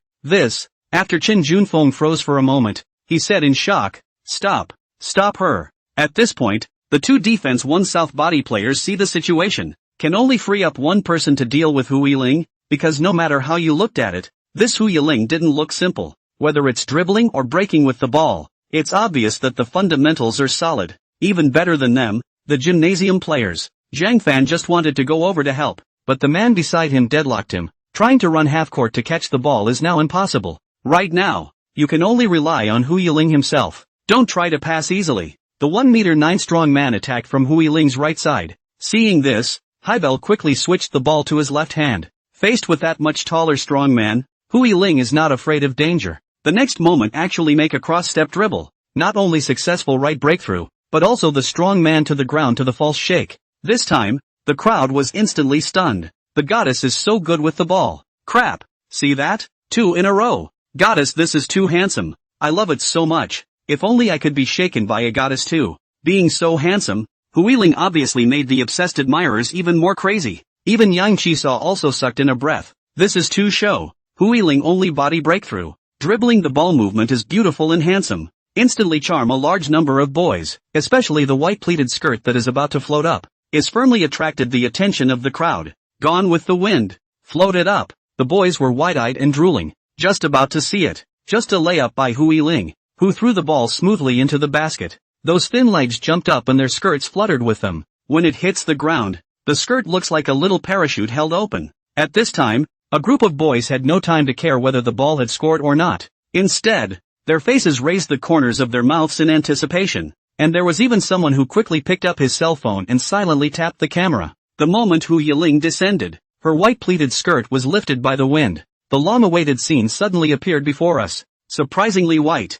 After Chen Junfeng froze for a moment, he said in shock, "Stop. Stop her." At this point, the two Defense 1 South body players see the situation, can only free up one person to deal with Hui Ling, because no matter how you looked at it, this Hui Ling didn't look simple. Whether it's dribbling or breaking with the ball, it's obvious that the fundamentals are solid. Even better than them, the gymnasium players. Zhang Fan just wanted to go over to help, but the man beside him deadlocked him. Trying to run half-court to catch the ball is now impossible. Right now, you can only rely on Hui Ling himself. Don't try to pass easily. The 1'9" strong man attacked from Hui Ling's right side. Seeing this, Haibel quickly switched the ball to his left hand. Faced with that much taller strong man, Hui Ling is not afraid of danger. The next moment actually make a cross-step dribble. Not only successful right breakthrough, but also the strong man to the ground to the false shake. This time, the crowd was instantly stunned. The goddess is so good with the ball. Crap. See that? 2 in a row. Goddess, this is too handsome. I love it so much. If only I could be shaken by a goddess too. Being so handsome, Hui Ling obviously made the obsessed admirers even more crazy. Even Yang Qisao also sucked in a breath. This is too show. Hui Ling only body breakthrough. Dribbling the ball movement is beautiful and handsome. Instantly charm a large number of boys, especially the white pleated skirt that is about to float up, is firmly attracted the attention of the crowd. Gone with the wind. Floated up. The boys were wide-eyed and drooling, just about to see it. Just a layup by Hui Ling, who threw the ball smoothly into the basket. Those thin legs jumped up and their skirts fluttered with them. When it hits the ground, the skirt looks like a little parachute held open. At this time, a group of boys had no time to care whether the ball had scored or not. Instead, their faces raised the corners of their mouths in anticipation, and there was even someone who quickly picked up his cell phone and silently tapped the camera. The moment Hui Ling descended, her white pleated skirt was lifted by the wind. The long-awaited scene suddenly appeared before us. Surprisingly white.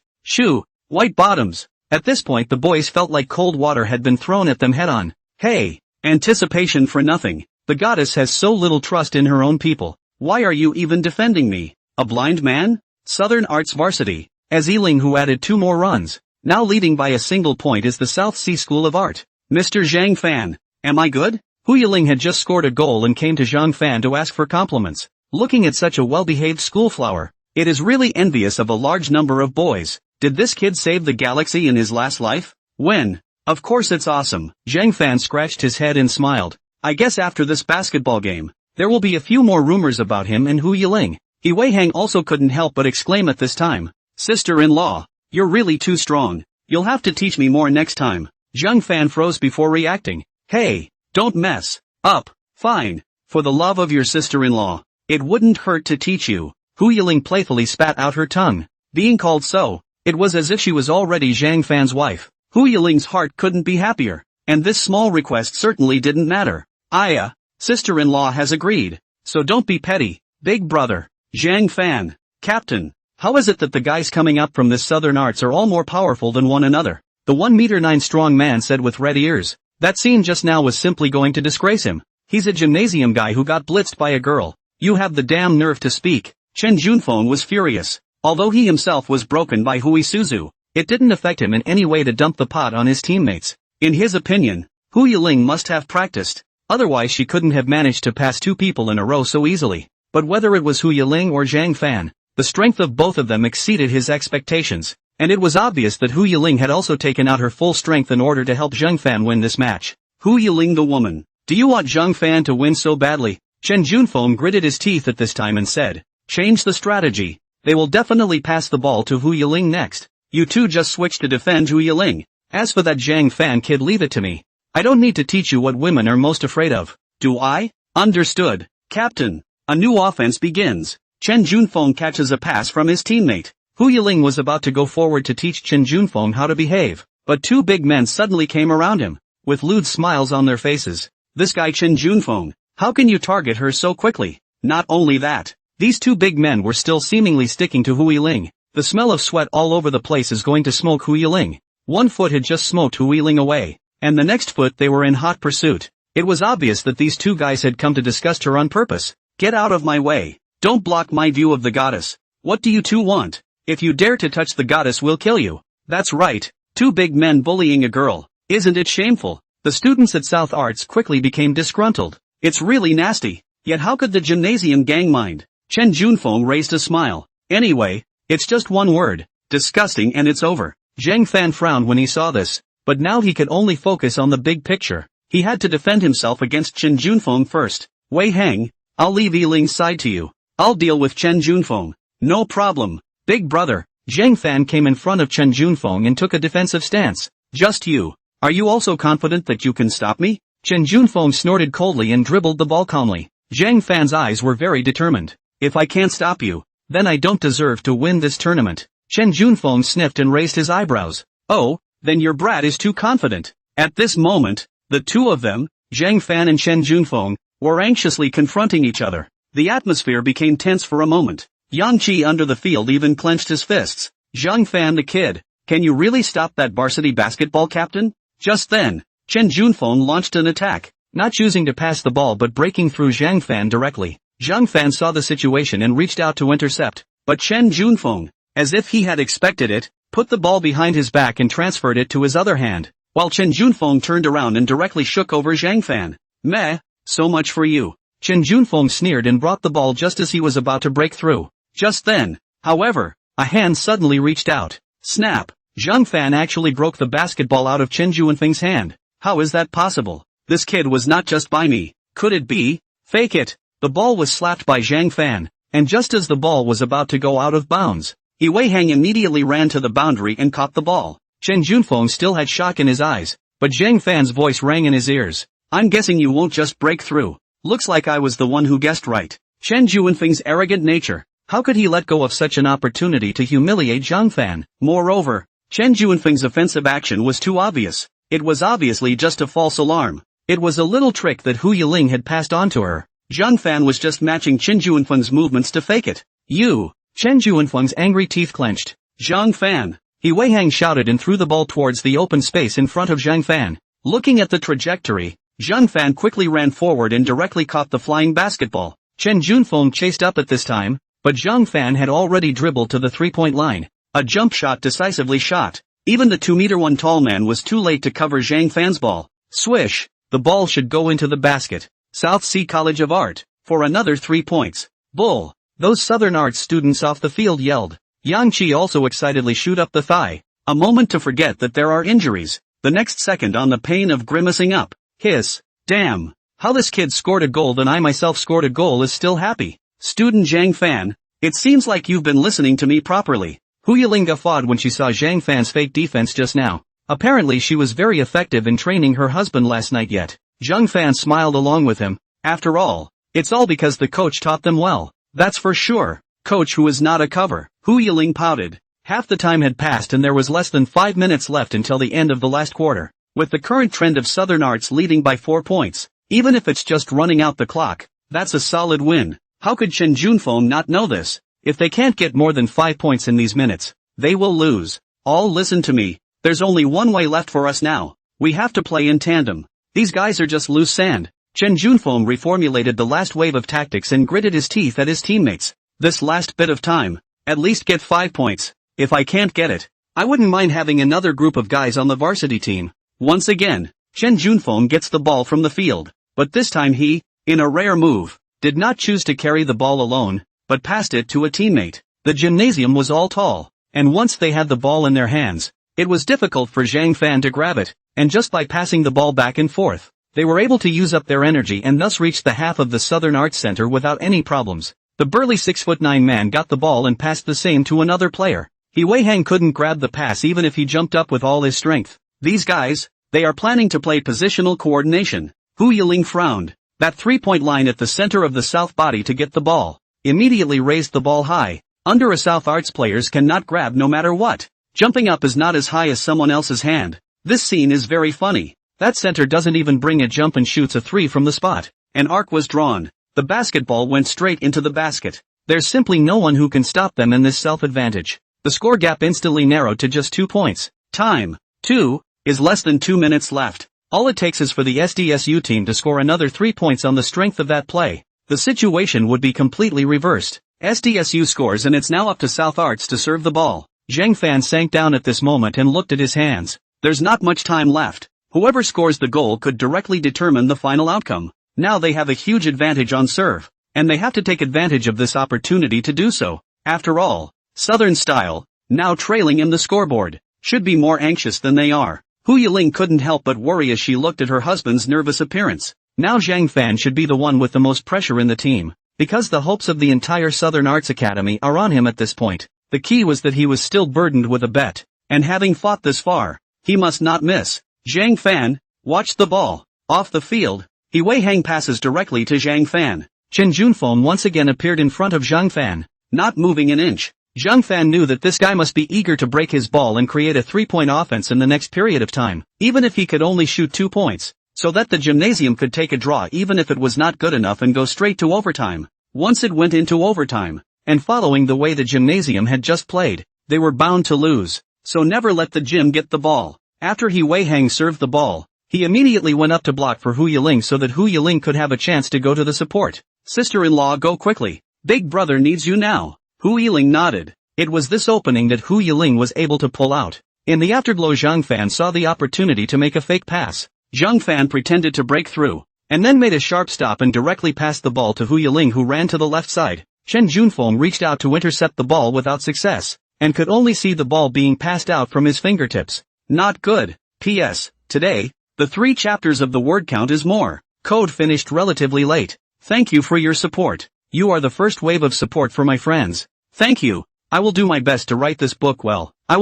White bottoms. At this point the boys felt like cold water had been thrown at them head-on. Hey, anticipation for nothing. The goddess has so little trust in her own people. Why are you even defending me? A blind man? Southern Arts Varsity. As Yiling, who added 2 more runs. Now leading by a single point, is the South Sea School of Art. Mr. Zhang Fan. Am I good? Hui Ling had just scored a goal and came to Zhang Fan to ask for compliments. Looking at such a well-behaved schoolflower, it is really envious of a large number of boys. Did this kid save the galaxy in his last life? When? Of course it's awesome. Zhang Fan scratched his head and smiled. I guess after this basketball game, there will be a few more rumors about him and Hui Ling. He Wei Hang also couldn't help but exclaim at this time. Sister-in-law, you're really too strong. You'll have to teach me more next time. Zhang Fan froze before reacting. Hey, don't mess up. Fine. For the love of your sister-in-law, it wouldn't hurt to teach you. Hui Ling playfully spat out her tongue. Being called so, it was as if she was already Zhang Fan's wife. Hui Ling's heart couldn't be happier, and this small request certainly didn't matter. Aya, sister-in-law has agreed, so don't be petty, big brother. Zhang Fan, Captain, how is it that the guys coming up from this Southern Arts are all more powerful than one another? The 1'9" strong man said with red ears. That scene just now was simply going to disgrace him. He's a gymnasium guy who got blitzed by a girl. You have the damn nerve to speak. Chen Junfeng was furious. Although he himself was broken by Hui Suzu, it didn't affect him in any way to dump the pot on his teammates. In his opinion, Hui Ling must have practiced. Otherwise she couldn't have managed to pass 2 people in a row so easily. But whether it was Hui Ling or Zhang Fan, the strength of both of them exceeded his expectations, and it was obvious that Hui Ling had also taken out her full strength in order to help Zhang Fan win this match. Hui Ling the woman. Do you want Zhang Fan to win so badly? Chen Junfeng gritted his teeth at this time and said, change the strategy. They will definitely pass the ball to Hui Ling next. You two just switch to defend Hui Ling. As for that Zhang Fan kid, leave it to me. I don't need to teach you what women are most afraid of. Do I? Understood, Captain. A new offense begins. Chen Junfeng catches a pass from his teammate. Hui Ling was about to go forward to teach Chen Junfeng how to behave, but 2 big men suddenly came around him, with lewd smiles on their faces. This guy Chen Junfeng, how can you target her so quickly? Not only that, these 2 big men were still seemingly sticking to Hui Ling. The smell of sweat all over the place is going to smoke Hui Ling. One foot had just smoked Hui Ling away, and the next foot they were in hot pursuit. It was obvious that these 2 guys had come to disgust her on purpose. Get out of my way. Don't block my view of the goddess. What do you 2 want? If you dare to touch the goddess, we'll kill you. That's right. 2 big men bullying a girl. Isn't it shameful? The students at South Arts quickly became disgruntled. It's really nasty. Yet how could the gymnasium gang mind? Chen Junfeng raised a smile. Anyway, it's just one word. Disgusting, and it's over. Zhang Fan frowned when he saw this, but now he could only focus on the big picture. He had to defend himself against Chen Junfeng first. Wei Hang, I'll leave Yiling's side to you. I'll deal with Chen Junfeng. No problem. Big brother. Zhang Fan came in front of Chen Junfeng and took a defensive stance. Just you. Are you also confident that you can stop me? Chen Junfeng snorted coldly and dribbled the ball calmly. Zhang Fan's eyes were very determined. If I can't stop you, then I don't deserve to win this tournament. Chen Junfeng sniffed and raised his eyebrows. Oh, then your brat is too confident. At this moment, the two of them, Zhang Fan and Chen Junfeng, were anxiously confronting each other. The atmosphere became tense for a moment. Yang Qi under the field even clenched his fists. Zhang Fan the kid, can you really stop that varsity basketball captain? Just then, Chen Junfeng launched an attack, not choosing to pass the ball but breaking through Zhang Fan directly. Zhang Fan saw the situation and reached out to intercept, but Chen Junfeng, as if he had expected it, put the ball behind his back and transferred it to his other hand, while Chen Junfeng turned around and directly shook over Zhang Fan. Meh, so much for you. Chen Junfeng sneered and brought the ball just as he was about to break through. Just then, however, a hand suddenly reached out. Snap! Zhang Fan actually broke the basketball out of Chen Junfeng's hand. How is that possible? This kid was not just by me. Could it be? Fake it! The ball was slapped by Zhang Fan, and just as the ball was about to go out of bounds, Wei Hang immediately ran to the boundary and caught the ball. Chen Junfeng still had shock in his eyes, but Zhang Fan's voice rang in his ears. I'm guessing you won't just break through. Looks like I was the one who guessed right. Chen Junfeng's arrogant nature. How could he let go of such an opportunity to humiliate Zhang Fan? Moreover, Chen Junfeng's offensive action was too obvious. It was obviously just a false alarm. It was a little trick that Hu Yiling had passed on to her. Zhang Fan was just matching Chen Junfeng's movements to fake it. You! Chen Junfeng's angry teeth clenched. Zhang Fan! Wei Hang shouted and threw the ball towards the open space in front of Zhang Fan. Looking at the trajectory, Zhang Fan quickly ran forward and directly caught the flying basketball. Chen Junfeng chased up at this time, but Zhang Fan had already dribbled to the three-point line. A jump shot decisively shot. Even the 2-meter-1 tall man was too late to cover Zhang Fan's ball. Swish! The ball should go into the basket. South Sea College of Art, for another 3 points. Bull! Those Southern Arts students off the field yelled. Yang Qi also excitedly shoot up the thigh. A moment to forget that there are injuries. The next second on the pain of grimacing up. Hiss. Damn. How this kid scored a goal and I myself scored a goal is still happy. Student Zhang Fan, it seems like you've been listening to me properly. Hu Yiling guffawed when she saw Zhang Fan's fake defense just now. Apparently she was very effective in training her husband last night yet. Zhang Fan smiled along with him. After all, it's all because the coach taught them well. That's for sure. Coach who is not a cover. Hu Yiling pouted. Half the time had passed and there was less than 5 minutes left until the end of the last quarter. With the current trend of Southern Arts leading by 4 points, even if it's just running out the clock, that's a solid win. How could Chen Junfeng not know this? If they can't get more than 5 points in these minutes, they will lose. All listen to me. There's only one way left for us now. We have to play in tandem. These guys are just loose sand. Chen Junfeng reformulated the last wave of tactics and gritted his teeth at his teammates. This last bit of time, at least get 5 points. If I can't get it, I wouldn't mind having another group of guys on the varsity team. Once again, Chen Junfeng gets the ball from the field, but this time he, in a rare move, did not choose to carry the ball alone, but passed it to a teammate. The gymnasium was all tall, and once they had the ball in their hands, it was difficult for Zhang Fan to grab it, and just by passing the ball back and forth, they were able to use up their energy and thus reach the half of the Southern Arts Center without any problems. The burly 6'9" man got the ball and passed the same to another player. Wei Hang couldn't grab the pass even if he jumped up with all his strength. These guys, they are planning to play positional coordination. Hu Yiling frowned. That 3-point line at the center of the south body to get the ball. Immediately raised the ball high. Under a South Arts players cannot grab no matter what. Jumping up is not as high as someone else's hand. This scene is very funny. That center doesn't even bring a jump and shoots a 3 from the spot. An arc was drawn. The basketball went straight into the basket. There's simply no one who can stop them in this self-advantage. The score gap instantly narrowed to just 2 points. Time. 2. Is less than 2 minutes left. All it takes is for the SDSU team to score another 3 points on the strength of that play. The situation would be completely reversed. SDSU scores and it's now up to South Arts to serve the ball. Zhang Fan sank down at this moment and looked at his hands. There's not much time left. Whoever scores the goal could directly determine the final outcome. Now they have a huge advantage on serve, and they have to take advantage of this opportunity to do so. After all, Southern style, now trailing in the scoreboard, should be more anxious than they are. Hu Yiling couldn't help but worry as she looked at her husband's nervous appearance. Now Zhang Fan should be the one with the most pressure in the team, because the hopes of the entire Southern Arts Academy are on him at this point. The key was that he was still burdened with a bet, and having fought this far, he must not miss. Zhang Fan watched the ball. Off the field, He Wei Hang passes directly to Zhang Fan. Chen Junfeng once again appeared in front of Zhang Fan, not moving an inch. Zhang Fan knew that this guy must be eager to break his ball and create a 3-point offense in the next period of time, even if he could only shoot 2 points, so that the gymnasium could take a draw even if it was not good enough and go straight to overtime. Once it went into overtime, and following the way the gymnasium had just played, they were bound to lose, so never let the gym get the ball. After He Wei Hang served the ball, he immediately went up to block for Hu Yiling so that Hu Yiling could have a chance to go to the support. Sister-in-law, go quickly. Big brother needs you now. Hu Yiling nodded. It was this opening that Hu Yiling was able to pull out. In the afterglow, Zhang Fan saw the opportunity to make a fake pass. Zhang Fan pretended to break through, and then made a sharp stop and directly passed the ball to Hu Yiling, who ran to the left side. Chen Junfeng reached out to intercept the ball without success, and could only see the ball being passed out from his fingertips. Not good. P.S. Today, the 3 chapters of the word count is more. Code finished relatively late. Thank you for your support. You are the first wave of support for my friends. Thank you. I will do my best to write this book well. I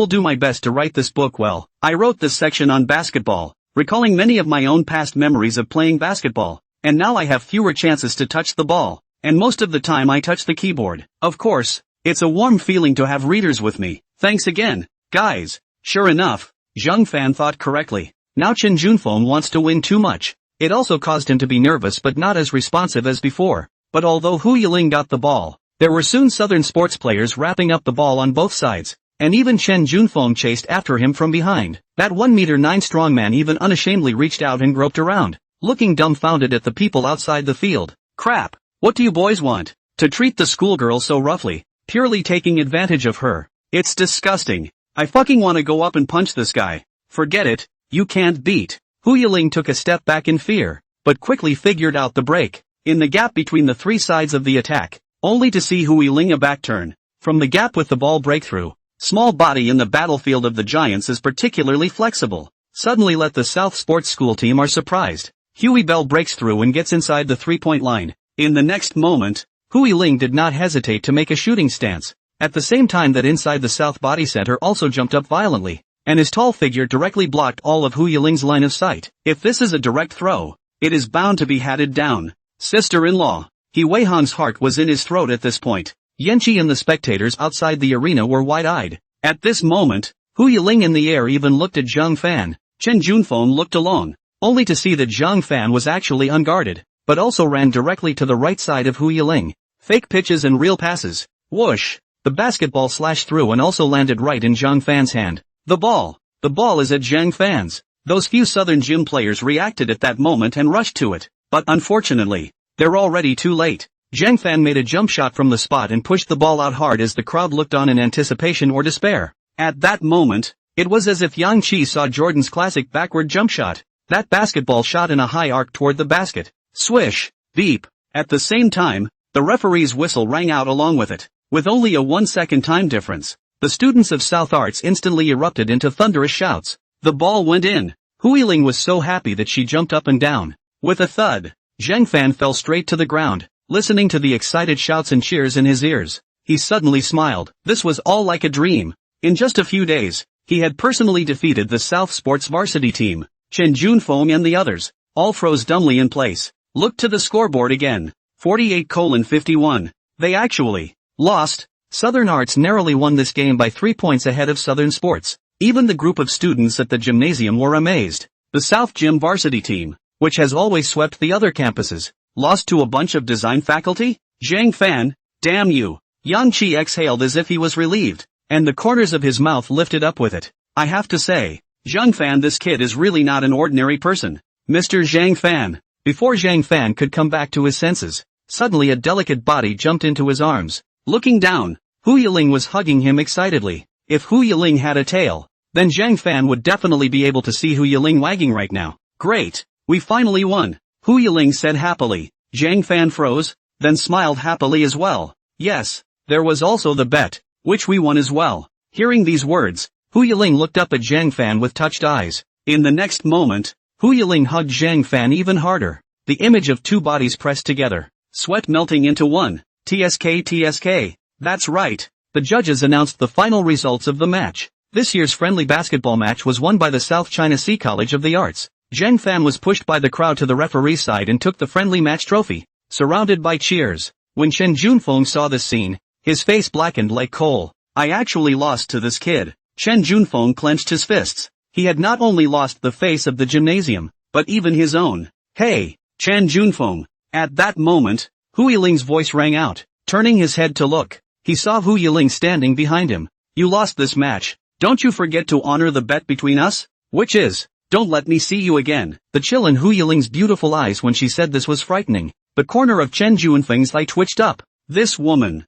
wrote this section on basketball, recalling many of my own past memories of playing basketball, and now I have fewer chances to touch the ball, and most of the time I touch the keyboard. Of course, it's a warm feeling to have readers with me. Thanks again, guys. Sure enough, Zhang Fan thought correctly. Now Chen Junfeng wants to win too much. It also caused him to be nervous but not as responsive as before. But although Hu Yiling got the ball, there were soon Southern sports players wrapping up the ball on both sides, and even Chen Junfeng chased after him from behind. That 1'9" strongman even unashamedly reached out and groped around, looking dumbfounded at the people outside the field. Crap, what do you boys want? To treat the schoolgirl so roughly, purely taking advantage of her. It's disgusting. I fucking wanna go up and punch this guy. Forget it, you can't beat. Hu Yiling took a step back in fear, but quickly figured out the break. In the gap between the 3 sides of the attack, only to see Hu Yiling a back turn. From the gap with the ball breakthrough, small body in the battlefield of the giants is particularly flexible. Suddenly let the South Sports School team are surprised. Huey Bell breaks through and gets inside the 3-point line. In the next moment, Hu Yiling did not hesitate to make a shooting stance, at the same time that inside the South Body Center also jumped up violently, and his tall figure directly blocked all of Hu Yiling's line of sight. If this is a direct throw, it is bound to be hatted down. Sister-in-law. He Wei Hang's heart was in his throat at this point. Yanqi and the spectators outside the arena were wide-eyed. At this moment, Hu Yiling in the air even looked at Zhang Fan. Chen Junfeng looked along, only to see that Zhang Fan was actually unguarded, but also ran directly to the right side of Hu Yiling. Fake pitches and real passes. Whoosh! The basketball slashed through and also landed right in Zhang Fan's hand. The ball is at Zhang Fan's. Those few Southern gym players reacted at that moment and rushed to it, but unfortunately, they're already too late. Zhang Fan made a jump shot from the spot and pushed the ball out hard as the crowd looked on in anticipation or despair. At that moment, it was as if Yang Qi saw Jordan's classic backward jump shot. That basketball shot in a high arc toward the basket. Swish! Beep! At the same time, the referee's whistle rang out along with it. With only a 1-second time difference, the students of South Arts instantly erupted into thunderous shouts. The ball went in. Hu Yiling was so happy that she jumped up and down. With a thud, Zhang Fan fell straight to the ground, listening to the excited shouts and cheers in his ears. He suddenly smiled. This was all like a dream. In just a few days, he had personally defeated the South Sports varsity team. Chen Junfeng and the others all froze dumbly in place. Looked to the scoreboard again. 48:51. They actually lost. Southern Arts narrowly won this game by 3 points ahead of Southern Sports. Even the group of students at the gymnasium were amazed. The South Gym varsity team, which has always swept the other campuses, lost to a bunch of design faculty? Zhang Fan, damn you. Yang Qi exhaled as if he was relieved, and the corners of his mouth lifted up with it. I have to say, Zhang Fan, this kid is really not an ordinary person. Mr. Zhang Fan. Before Zhang Fan could come back to his senses, suddenly a delicate body jumped into his arms. Looking down, Hu Yiling was hugging him excitedly. If Hu Yiling had a tail, then Zhang Fan would definitely be able to see Hu Yiling wagging right now. Great! We finally won! Hu Yiling said happily. Zhang Fan froze, then smiled happily as well. Yes, there was also the bet, which we won as well. Hearing these words, Hu Yiling looked up at Zhang Fan with touched eyes. In the next moment, Hu Yiling hugged Zhang Fan even harder. The image of two bodies pressed together, sweat melting into one. TSK. That's right. The judges announced the final results of the match. This year's friendly basketball match was won by the South China Sea College of the Arts. Zhang Fan was pushed by the crowd to the referee's side and took the friendly match trophy, surrounded by cheers. When Chen Junfeng saw this scene, his face blackened like coal. I actually lost to this kid. Chen Junfeng clenched his fists. He had not only lost the face of the gymnasium, but even his own. Hey, Chen Junfeng. At that moment, Hu Yiling's voice rang out. Turning his head to look, he saw Hu Yiling standing behind him. You lost this match. Don't you forget to honor the bet between us? Which is, don't let me see you again. The chill in Hu Yiling's beautiful eyes when she said this was frightening. The corner of Chen Junfeng's eye twitched up. This woman.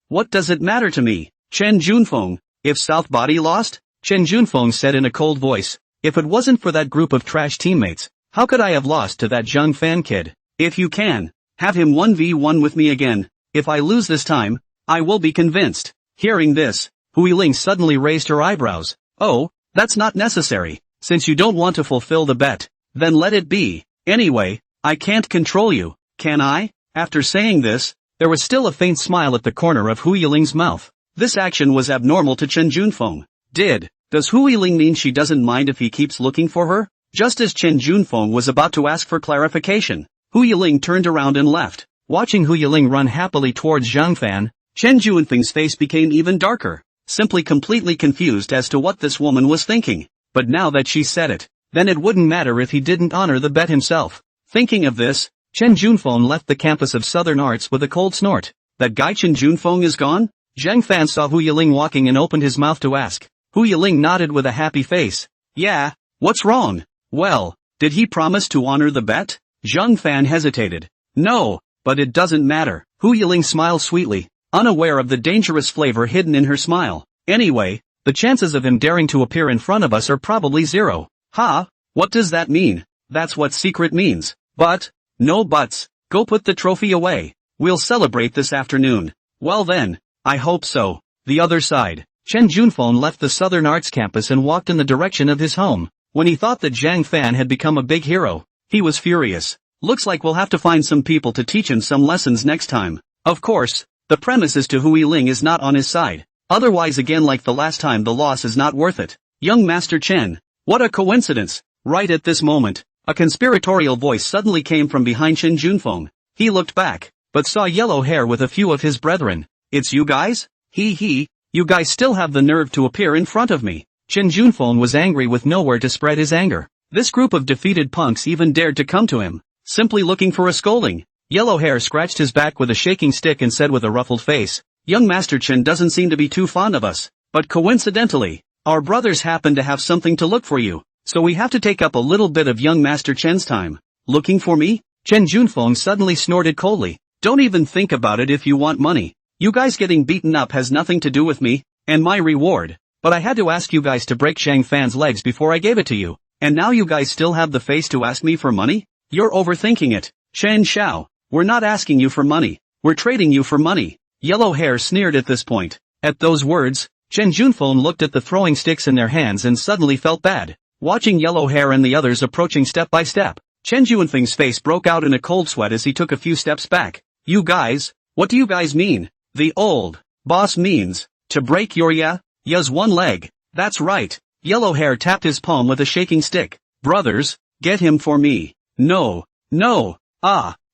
What does it matter to me? Chen Junfeng. If South Body lost? Chen Junfeng said in a cold voice. If it wasn't for that group of trash teammates, how could I have lost to that Zhang Fan kid? If you can, have him 1v1 with me again. If I lose this time, I will be convinced. Hearing this, Hu Yiling suddenly raised her eyebrows. Oh, that's not necessary. Since you don't want to fulfill the bet, then let it be. Anyway, I can't control you, can I? After saying this, there was still a faint smile at the corner of Hu Yiling's mouth. This action was abnormal to Chen Junfeng. Does Hu Yiling mean she doesn't mind if he keeps looking for her? Just as Chen Junfeng was about to ask for clarification, Hu Yiling turned around and left. Watching Hu Yiling run happily towards Zhang Fan, Chen Junfeng's face became even darker, simply completely confused as to what this woman was thinking. But now that she said it, then it wouldn't matter if he didn't honor the bet himself. Thinking of this, Chen Junfeng left the campus of Southern Arts with a cold snort. That guy Chen Junfeng is gone? Zhang Fan saw Hu Yiling walking and opened his mouth to ask. Hu Yiling nodded with a happy face. Yeah, what's wrong? Well, did he promise to honor the bet? Zhang Fan hesitated. No, but it doesn't matter. Hu Yiling smiled sweetly, unaware of the dangerous flavor hidden in her smile. Anyway, the chances of him daring to appear in front of us are probably zero. Ha? What does that mean? That's what secret means. But, no buts. Go put the trophy away. We'll celebrate this afternoon. Well then, I hope so. The other side. Chen Junfeng left the Southern Arts campus and walked in the direction of his home. When he thought that Zhang Fan had become a big hero, he was furious. Looks like we'll have to find some people to teach him some lessons next time. Of course, the premise is to Hu Yiling is not on his side. Otherwise again like the last time the loss is not worth it. Young Master Chen. What a coincidence. Right at this moment, a conspiratorial voice suddenly came from behind Chen Junfeng. He looked back, but saw yellow hair with a few of his brethren. It's you guys? You guys still have the nerve to appear in front of me. Chen Junfeng was angry with nowhere to spread his anger. This group of defeated punks even dared to come to him, simply looking for a scolding. Yellow hair scratched his back with a shaking stick and said with a ruffled face, Young Master Chen doesn't seem to be too fond of us, but coincidentally, our brothers happen to have something to look for you, so we have to take up a little bit of young Master Chen's time. Looking for me? Chen Junfeng suddenly snorted coldly. Don't even think about it if you want money. You guys getting beaten up has nothing to do with me, and my reward. But I had to ask you guys to break Zhang Fan's legs before I gave it to you. And now you guys still have the face to ask me for money? You're overthinking it. Chen Xiao, we're not asking you for money. We're trading you for money. Yellow hair sneered at this point. At those words, Chen Junfeng looked at the throwing sticks in their hands and suddenly felt bad. Watching yellow hair and the others approaching step by step, Chen Junfeng's face broke out in a cold sweat as he took a few steps back. You guys, what do you guys mean? The old boss means to break your ya's one leg. That's right. Yellow hair tapped his palm with a shaking stick. Brothers, get him for me. No.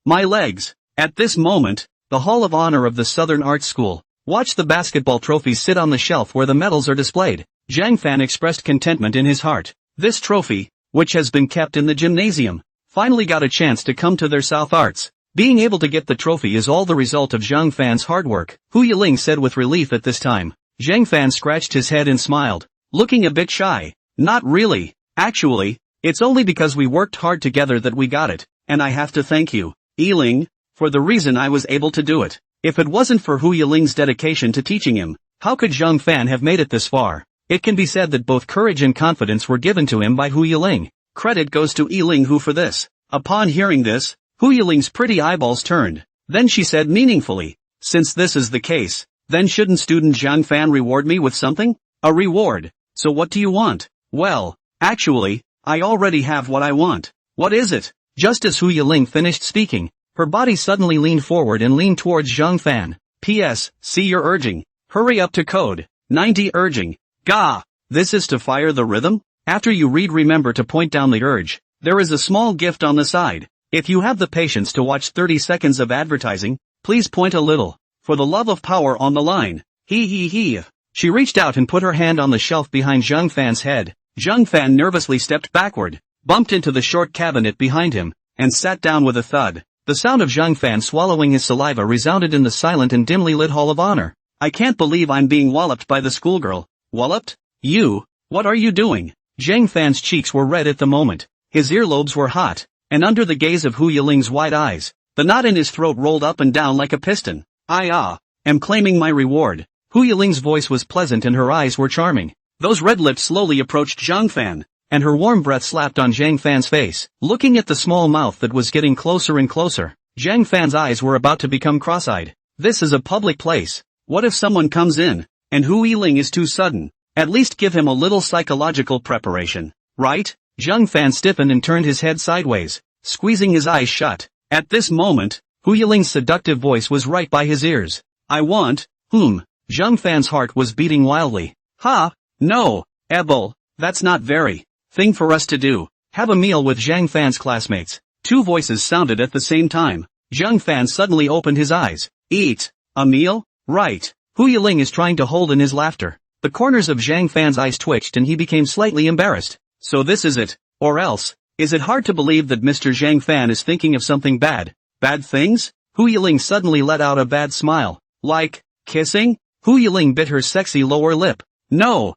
My legs. At this moment, the Hall of Honor of the Southern Arts School. Watch the basketball trophies sit on the shelf where the medals are displayed. Zhang Fan expressed contentment in his heart. This trophy, which has been kept in the gymnasium, finally got a chance to come to their South Arts. Being able to get the trophy is all the result of Zhang Fan's hard work, Hu Yiling said with relief at this time. Zhang Fan scratched his head and smiled, looking a bit shy. Not really. Actually, it's only because we worked hard together that we got it, and I have to thank you, Yiling, for the reason I was able to do it. If it wasn't for Hu Yiling's dedication to teaching him, how could Zhang Fan have made it this far? It can be said that both courage and confidence were given to him by Hu Yiling. Credit goes to Yiling Hu for this. Upon hearing this, Hu Yiling's pretty eyeballs turned. Then she said meaningfully, since this is the case, then shouldn't student Zhang Fan reward me with something? A reward. So what do you want? Well, actually, I already have what I want. What is it? Just as Hu Yiling finished speaking, her body suddenly leaned forward and leaned towards Zhang Fan. P.S. See you're urging. Hurry up to code 90 urging. Gah! This is to fire the rhythm? After you read, remember to point down the urge. There is a small gift on the side. If you have the patience to watch 30 seconds of advertising, please point a little. For the love of power on the line. He. She reached out and put her hand on the shelf behind Zhang Fan's head. Zhang Fan nervously stepped backward, bumped into the short cabinet behind him, and sat down with a thud. The sound of Zhang Fan swallowing his saliva resounded in the silent and dimly lit Hall of Honor. I can't believe I'm being walloped by the schoolgirl. Walloped? You? What are you doing? Zhang Fan's cheeks were red at the moment. His earlobes were hot, and under the gaze of Hu Yiling's wide eyes, the knot in his throat rolled up and down like a piston. I am claiming my reward. Hu Yiling's voice was pleasant and her eyes were charming. Those red lips slowly approached Zhang Fan, and her warm breath slapped on Zhang Fan's face. Looking at the small mouth that was getting closer and closer, Zhang Fan's eyes were about to become cross-eyed. This is a public place. What if someone comes in, and Hu Yiling is too sudden? At least give him a little psychological preparation, right? Zhang Fan stiffened and turned his head sideways, squeezing his eyes shut. At this moment, Hu Yiling's seductive voice was right by his ears. I want, Zhang Fan's heart was beating wildly. Ha! No, Ebel, that's not very thing for us to do. Have a meal with Zhang Fan's classmates. Two voices sounded at the same time. Zhang Fan suddenly opened his eyes. Eat a meal? Right. Hu Yiling is trying to hold in his laughter. The corners of Zhang Fan's eyes twitched and he became slightly embarrassed. So this is it, or else, is it hard to believe that Mr. Zhang Fan is thinking of something bad? Bad things? Hu Yiling suddenly let out a bad smile. Like, kissing? Hu Yiling bit her sexy lower lip. No.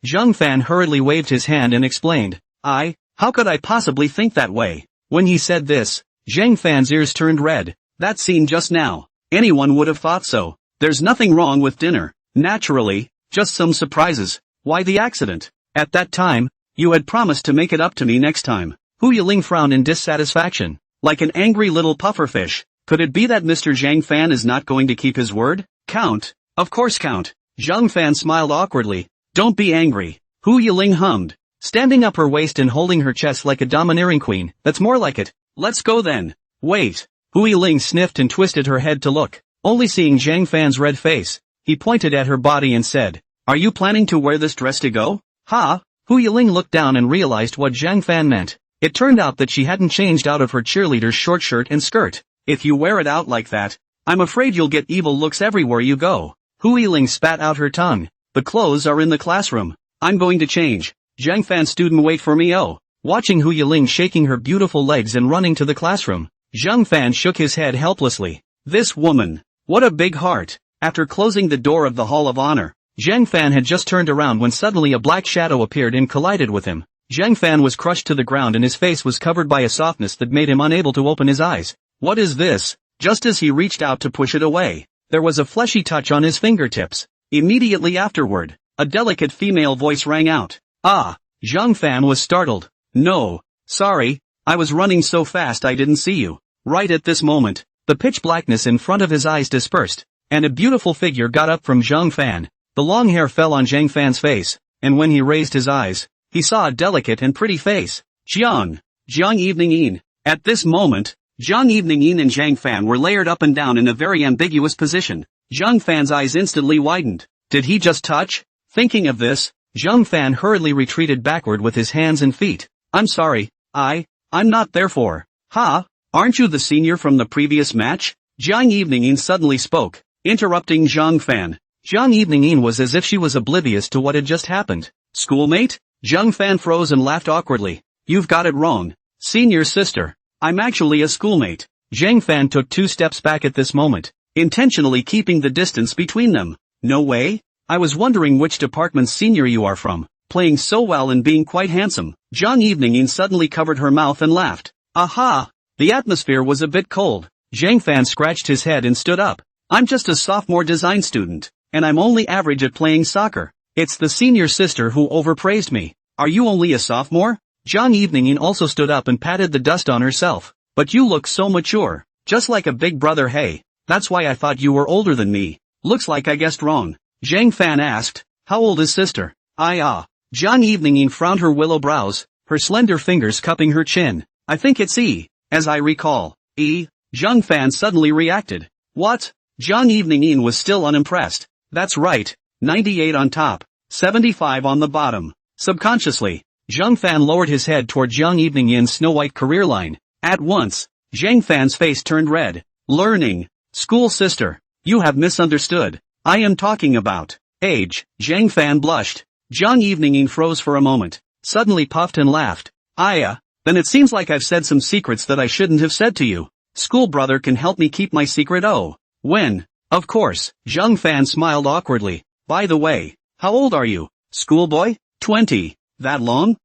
Zhang Fan hurriedly waved his hand and explained. How could I possibly think that way? When he said this, Zhang Fan's ears turned red. That scene just now. Anyone would have thought so. There's nothing wrong with dinner. Naturally, just some surprises. Why the accident? At that time, you had promised to make it up to me next time. Hu Yiling frowned in dissatisfaction. Like an angry little pufferfish. Could it be that Mr. Zhang Fan is not going to keep his word? Count. Of course count. Zhang Fan smiled awkwardly. Don't be angry. Hu Yiling hummed, standing up her waist and holding her chest like a domineering queen. That's more like it. Let's go then. Wait. Hu Yiling sniffed and twisted her head to look. Only seeing Zhang Fan's red face, he pointed at her body and said, Are you planning to wear this dress to go? Ha! Hu Yiling looked down and realized what Zhang Fan meant. It turned out that she hadn't changed out of her cheerleader's short shirt and skirt. If you wear it out like that, I'm afraid you'll get evil looks everywhere you go. Hu Yiling spat out her tongue. The clothes are in the classroom. I'm going to change. Zhang Fan student wait for me Watching Hu Yiling shaking her beautiful legs and running to the classroom, Zhang Fan shook his head helplessly. This woman. What a big heart. After closing the door of the Hall of Honor, Zhang Fan had just turned around when suddenly a black shadow appeared and collided with him. Zhang Fan was crushed to the ground and his face was covered by a softness that made him unable to open his eyes. What is this? Just as he reached out to push it away, there was a fleshy touch on his fingertips. Immediately afterward, a delicate female voice rang out. Zhang Fan was startled. No, sorry, I was running so fast I didn't see you. Right at this moment, the pitch blackness in front of his eyes dispersed, and a beautiful figure got up from Zhang Fan. The long hair fell on Zhang Fan's face, and when he raised his eyes, he saw a delicate and pretty face. Jiang Evening Yin. At this moment, Jiang Evening Yin and Zhang Fan were layered up and down in a very ambiguous position. Zhang Fan's eyes instantly widened. Did he just touch? Thinking of this, Zhang Fan hurriedly retreated backward with his hands and feet. I'm sorry, I'm not therefore. Aren't you the senior from the previous match? Jiang Evening Yin suddenly spoke, interrupting Zhang Fan. Jiang Evening Yin was as if she was oblivious to what had just happened. Schoolmate? Zhang Fan froze and laughed awkwardly. You've got it wrong. Senior sister. I'm actually a schoolmate. Zhang Fan took 2 steps back at this moment, intentionally keeping the distance between them. No way? I was wondering which department's senior you are from, playing so well and being quite handsome. Jiang Evening Yin suddenly covered her mouth and laughed. Aha! The atmosphere was a bit cold. Zhang Fan scratched his head and stood up. I'm just a sophomore design student, and I'm only average at playing soccer. It's the senior sister who overpraised me. Are you only a sophomore? Jang Evening also stood up and patted the dust on herself. But you look so mature. Just like a big brother. Hey, that's why I thought you were older than me. Looks like I guessed wrong. Zhang Fan asked, how old is sister? Jang Evening frowned her willow brows, her slender fingers cupping her chin. I think it's E, as I recall. E? Zhang Fan suddenly reacted. What? Jang Evening was still unimpressed. That's right, 98 on top, 75 on the bottom. Subconsciously, Zhang Fan lowered his head toward Jang Evening's snow-white career line. At once, Zhang Fan's face turned red. Learning. School sister. You have misunderstood. I am talking about age. Zhang Fan blushed. Jang Evening froze for a moment, suddenly puffed and laughed. Then it seems like I've said some secrets that I shouldn't have said to you. School brother can help me keep my secret. Oh. When? Of course. Zhang Fan smiled awkwardly. By the way, how old are you? Schoolboy? 20. That long?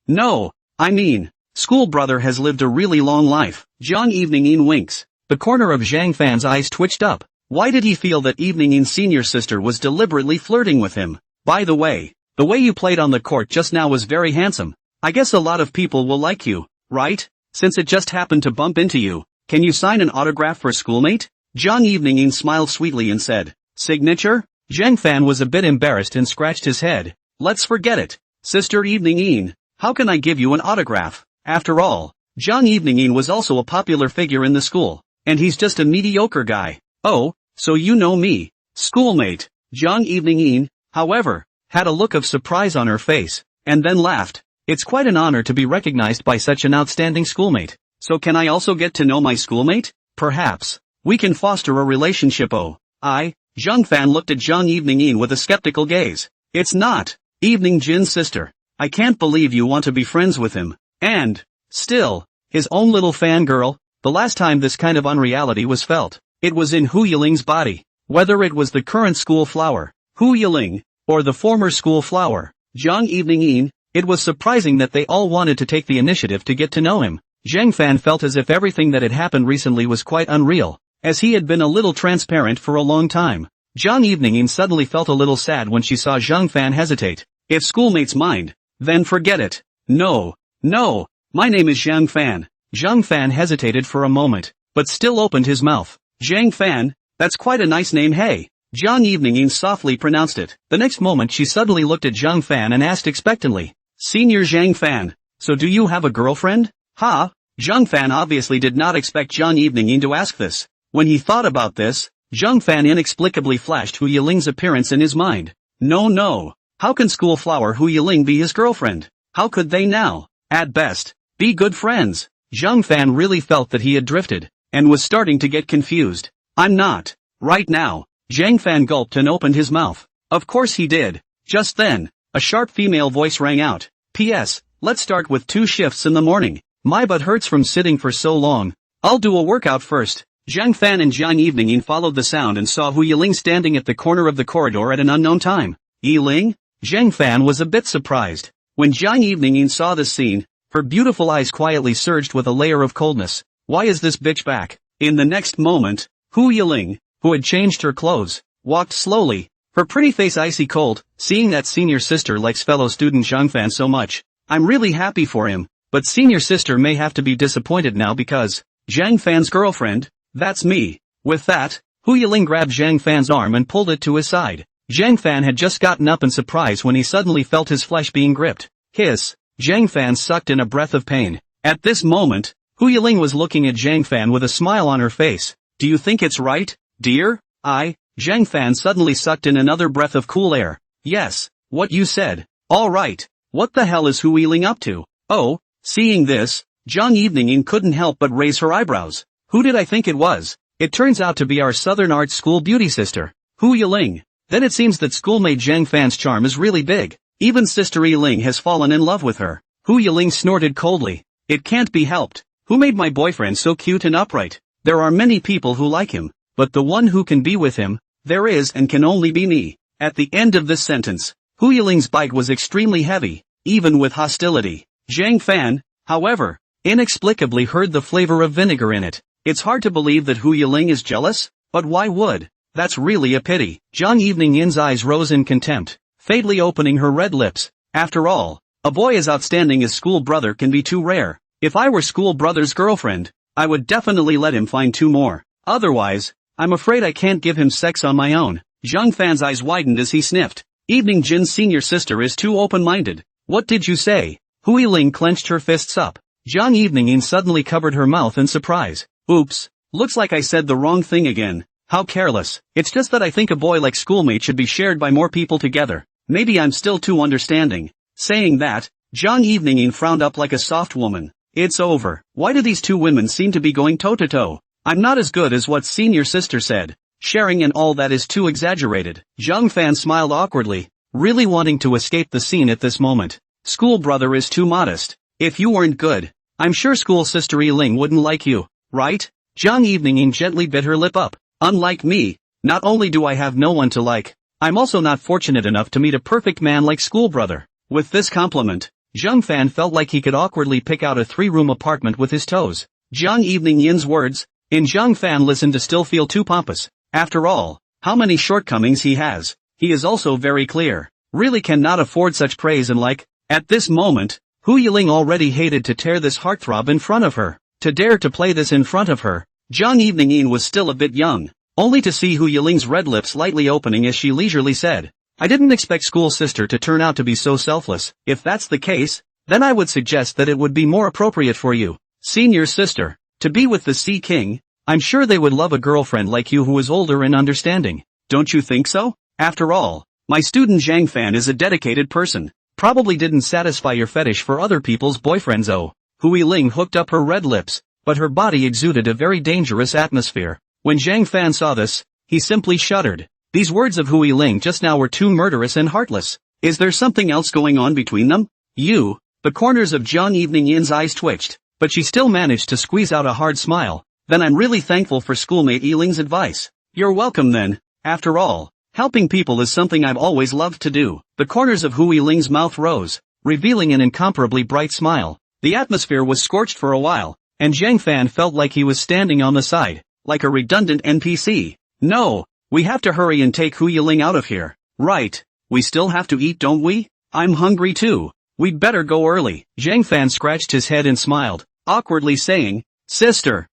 No. I mean, school brother has lived a really long life. Jang Evening winks. The corner of Zhang Fan's eyes twitched up. Why did he feel that Evening's senior sister was deliberately flirting with him? By the way you played on the court just now was very handsome. I guess a lot of people will like you, right? Since it just happened to bump into you, can you sign an autograph for schoolmate? Jang Evening smiled sweetly and said, signature? Zhang Fan was a bit embarrassed and scratched his head. Let's forget it. Sister Evening, how can I give you an autograph? After all, Jang Evening was also a popular figure in the school, and he's just a mediocre guy. Oh, so you know me. Schoolmate. Jang Evening, however, had a look of surprise on her face, and then laughed. It's quite an honor to be recognized by such an outstanding schoolmate. So can I also get to know my schoolmate? Perhaps. We can foster a relationship. Zhang Fan looked at Jang Evening with a skeptical gaze. It's not Evening Jin's sister. I can't believe you want to be friends with him. And, still, his own little fangirl. The last time this kind of unreality was felt, it was in Hu Yiling's body. Whether it was the current school flower, Hu Yiling, or the former school flower, Jang Evening, it was surprising that they all wanted to take the initiative to get to know him. Zhang Fan felt as if everything that had happened recently was quite unreal, as he had been a little transparent for a long time. Jang Evening suddenly felt a little sad when she saw Zhang Fan hesitate. If schoolmates mind, then forget it. No, my name is Zhang Fan. Zhang Fan hesitated for a moment, but still opened his mouth. Zhang Fan, that's quite a nice name. Hey. Jang Evening softly pronounced it. The next moment she suddenly looked at Zhang Fan and asked expectantly, Senior Zhang Fan, so do you have a girlfriend? Zhang Fan obviously did not expect Jang Evening to ask this. When he thought about this, Zhang Fan inexplicably flashed Hu Yiling's appearance in his mind. No. How can school flower Hu Yiling be his girlfriend? How could they now, at best, be good friends? Zhang Fan really felt that he had drifted, and was starting to get confused. I'm not. Right now. Zhang Fan gulped and opened his mouth. Of course he did. Just then, a sharp female voice rang out. P.S. Let's start with 2 shifts in the morning. My butt hurts from sitting for so long. I'll do a workout first. Zhang Fan and Jang Evening followed the sound and saw Hu Yiling standing at the corner of the corridor at an unknown time. Yiling? Zhang Fan was a bit surprised. When Jang Evening saw this scene, her beautiful eyes quietly surged with a layer of coldness. Why is this bitch back? In the next moment, Hu Yiling, who had changed her clothes, walked slowly, her pretty face icy cold. Seeing that senior sister likes fellow student Zhang Fan so much, I'm really happy for him, but senior sister may have to be disappointed now because Zhang Fan's girlfriend, that's me. With that, Hu Yiling grabbed Zhang Fan's arm and pulled it to his side. Zhang Fan had just gotten up in surprise when he suddenly felt his flesh being gripped. Hiss. Zhang Fan sucked in a breath of pain. At this moment, Hu Yiling was looking at Zhang Fan with a smile on her face. Do you think it's right, dear? Zhang Fan suddenly sucked in another breath of cool air. Yes, what you said. All right. What the hell is Hu Yiling up to? Oh, seeing this, Jang Evening couldn't help but raise her eyebrows. Who did I think it was? It turns out to be our Southern Arts School beauty sister, Hu Yiling. Then it seems that schoolmate Zhang Fan's charm is really big. Even Sister Yiling has fallen in love with her. Hu Yiling snorted coldly. It can't be helped. Who made my boyfriend so cute and upright? There are many people who like him, but the one who can be with him, there is and can only be me. At the end of this sentence, Hu Yiling's bite was extremely heavy, even with hostility. Zhang Fan, however, inexplicably heard the flavor of vinegar in it. It's hard to believe that Hu Yiling is jealous, but why would? That's really a pity. Jang Evening's eyes rose in contempt. fatally opening her red lips. After all, a boy as outstanding as School Brother can be too rare. If I were School Brother's girlfriend, I would definitely let him find 2 more. Otherwise, I'm afraid I can't give him sex on my own. Zhang Fan's eyes widened as he sniffed. Evening Jin's senior sister is too open-minded. What did you say? Hui Ling clenched her fists up. Zhang Evening suddenly covered her mouth in surprise. Oops, looks like I said the wrong thing again. How careless. It's just that I think a boy like schoolmate should be shared by more people together. Maybe I'm still too understanding. Saying that, Zhang Evening frowned up like a soft woman. It's over. Why do these 2 women seem to be going toe-to-toe? I'm not as good as what senior sister said. Sharing and all that is too exaggerated. Zhang Fan smiled awkwardly, really wanting to escape the scene at this moment. School Brother is too modest. If you weren't good, I'm sure School Sister Ling wouldn't like you, right? Zhang Evening gently bit her lip up. Unlike me, not only do I have no one to like, I'm also not fortunate enough to meet a perfect man like School Brother. With this compliment, Zhang Fan felt like he could awkwardly pick out a 3-room apartment with his toes. Zhang Evening Yin's words, and Zhang Fan listened to still feel too pompous. After all, how many shortcomings he has. He is also very clear. Really cannot afford such praise and like. At this moment, Hu Yiling already hated to tear this heartthrob in front of her. To dare to play this in front of her. Zhang Evening was still a bit young. Only to see Hu Yiling's red lips lightly opening as she leisurely said, I didn't expect School Sister to turn out to be so selfless. If that's the case, then I would suggest that it would be more appropriate for you, Senior Sister, to be with the Sea King. I'm sure they would love a girlfriend like you who is older and understanding. Don't you think so? After all, my student Zhang Fan is a dedicated person. Probably didn't satisfy your fetish for other people's boyfriends. Oh. Hui Ling hooked up her red lips, but her body exuded a very dangerous atmosphere. When Zhang Fan saw this, he simply shuddered. These words of Hui Ling just now were too murderous and heartless. Is there something else going on between them? You? The corners of Zhang Evening Yin's eyes twitched, but she still managed to squeeze out a hard smile. Then I'm really thankful for schoolmate Yiling's advice. You're welcome then. After all, helping people is something I've always loved to do. The corners of Hui Ling's mouth rose, revealing an incomparably bright smile. The atmosphere was scorched for a while, and Zhang Fan felt like he was standing on the side, like a redundant NPC. No, we have to hurry and take Hui Ling out of here. Right, we still have to eat, don't we? I'm hungry too. We'd better go early. Zhang Fan scratched his head and smiled, awkwardly saying, Sister,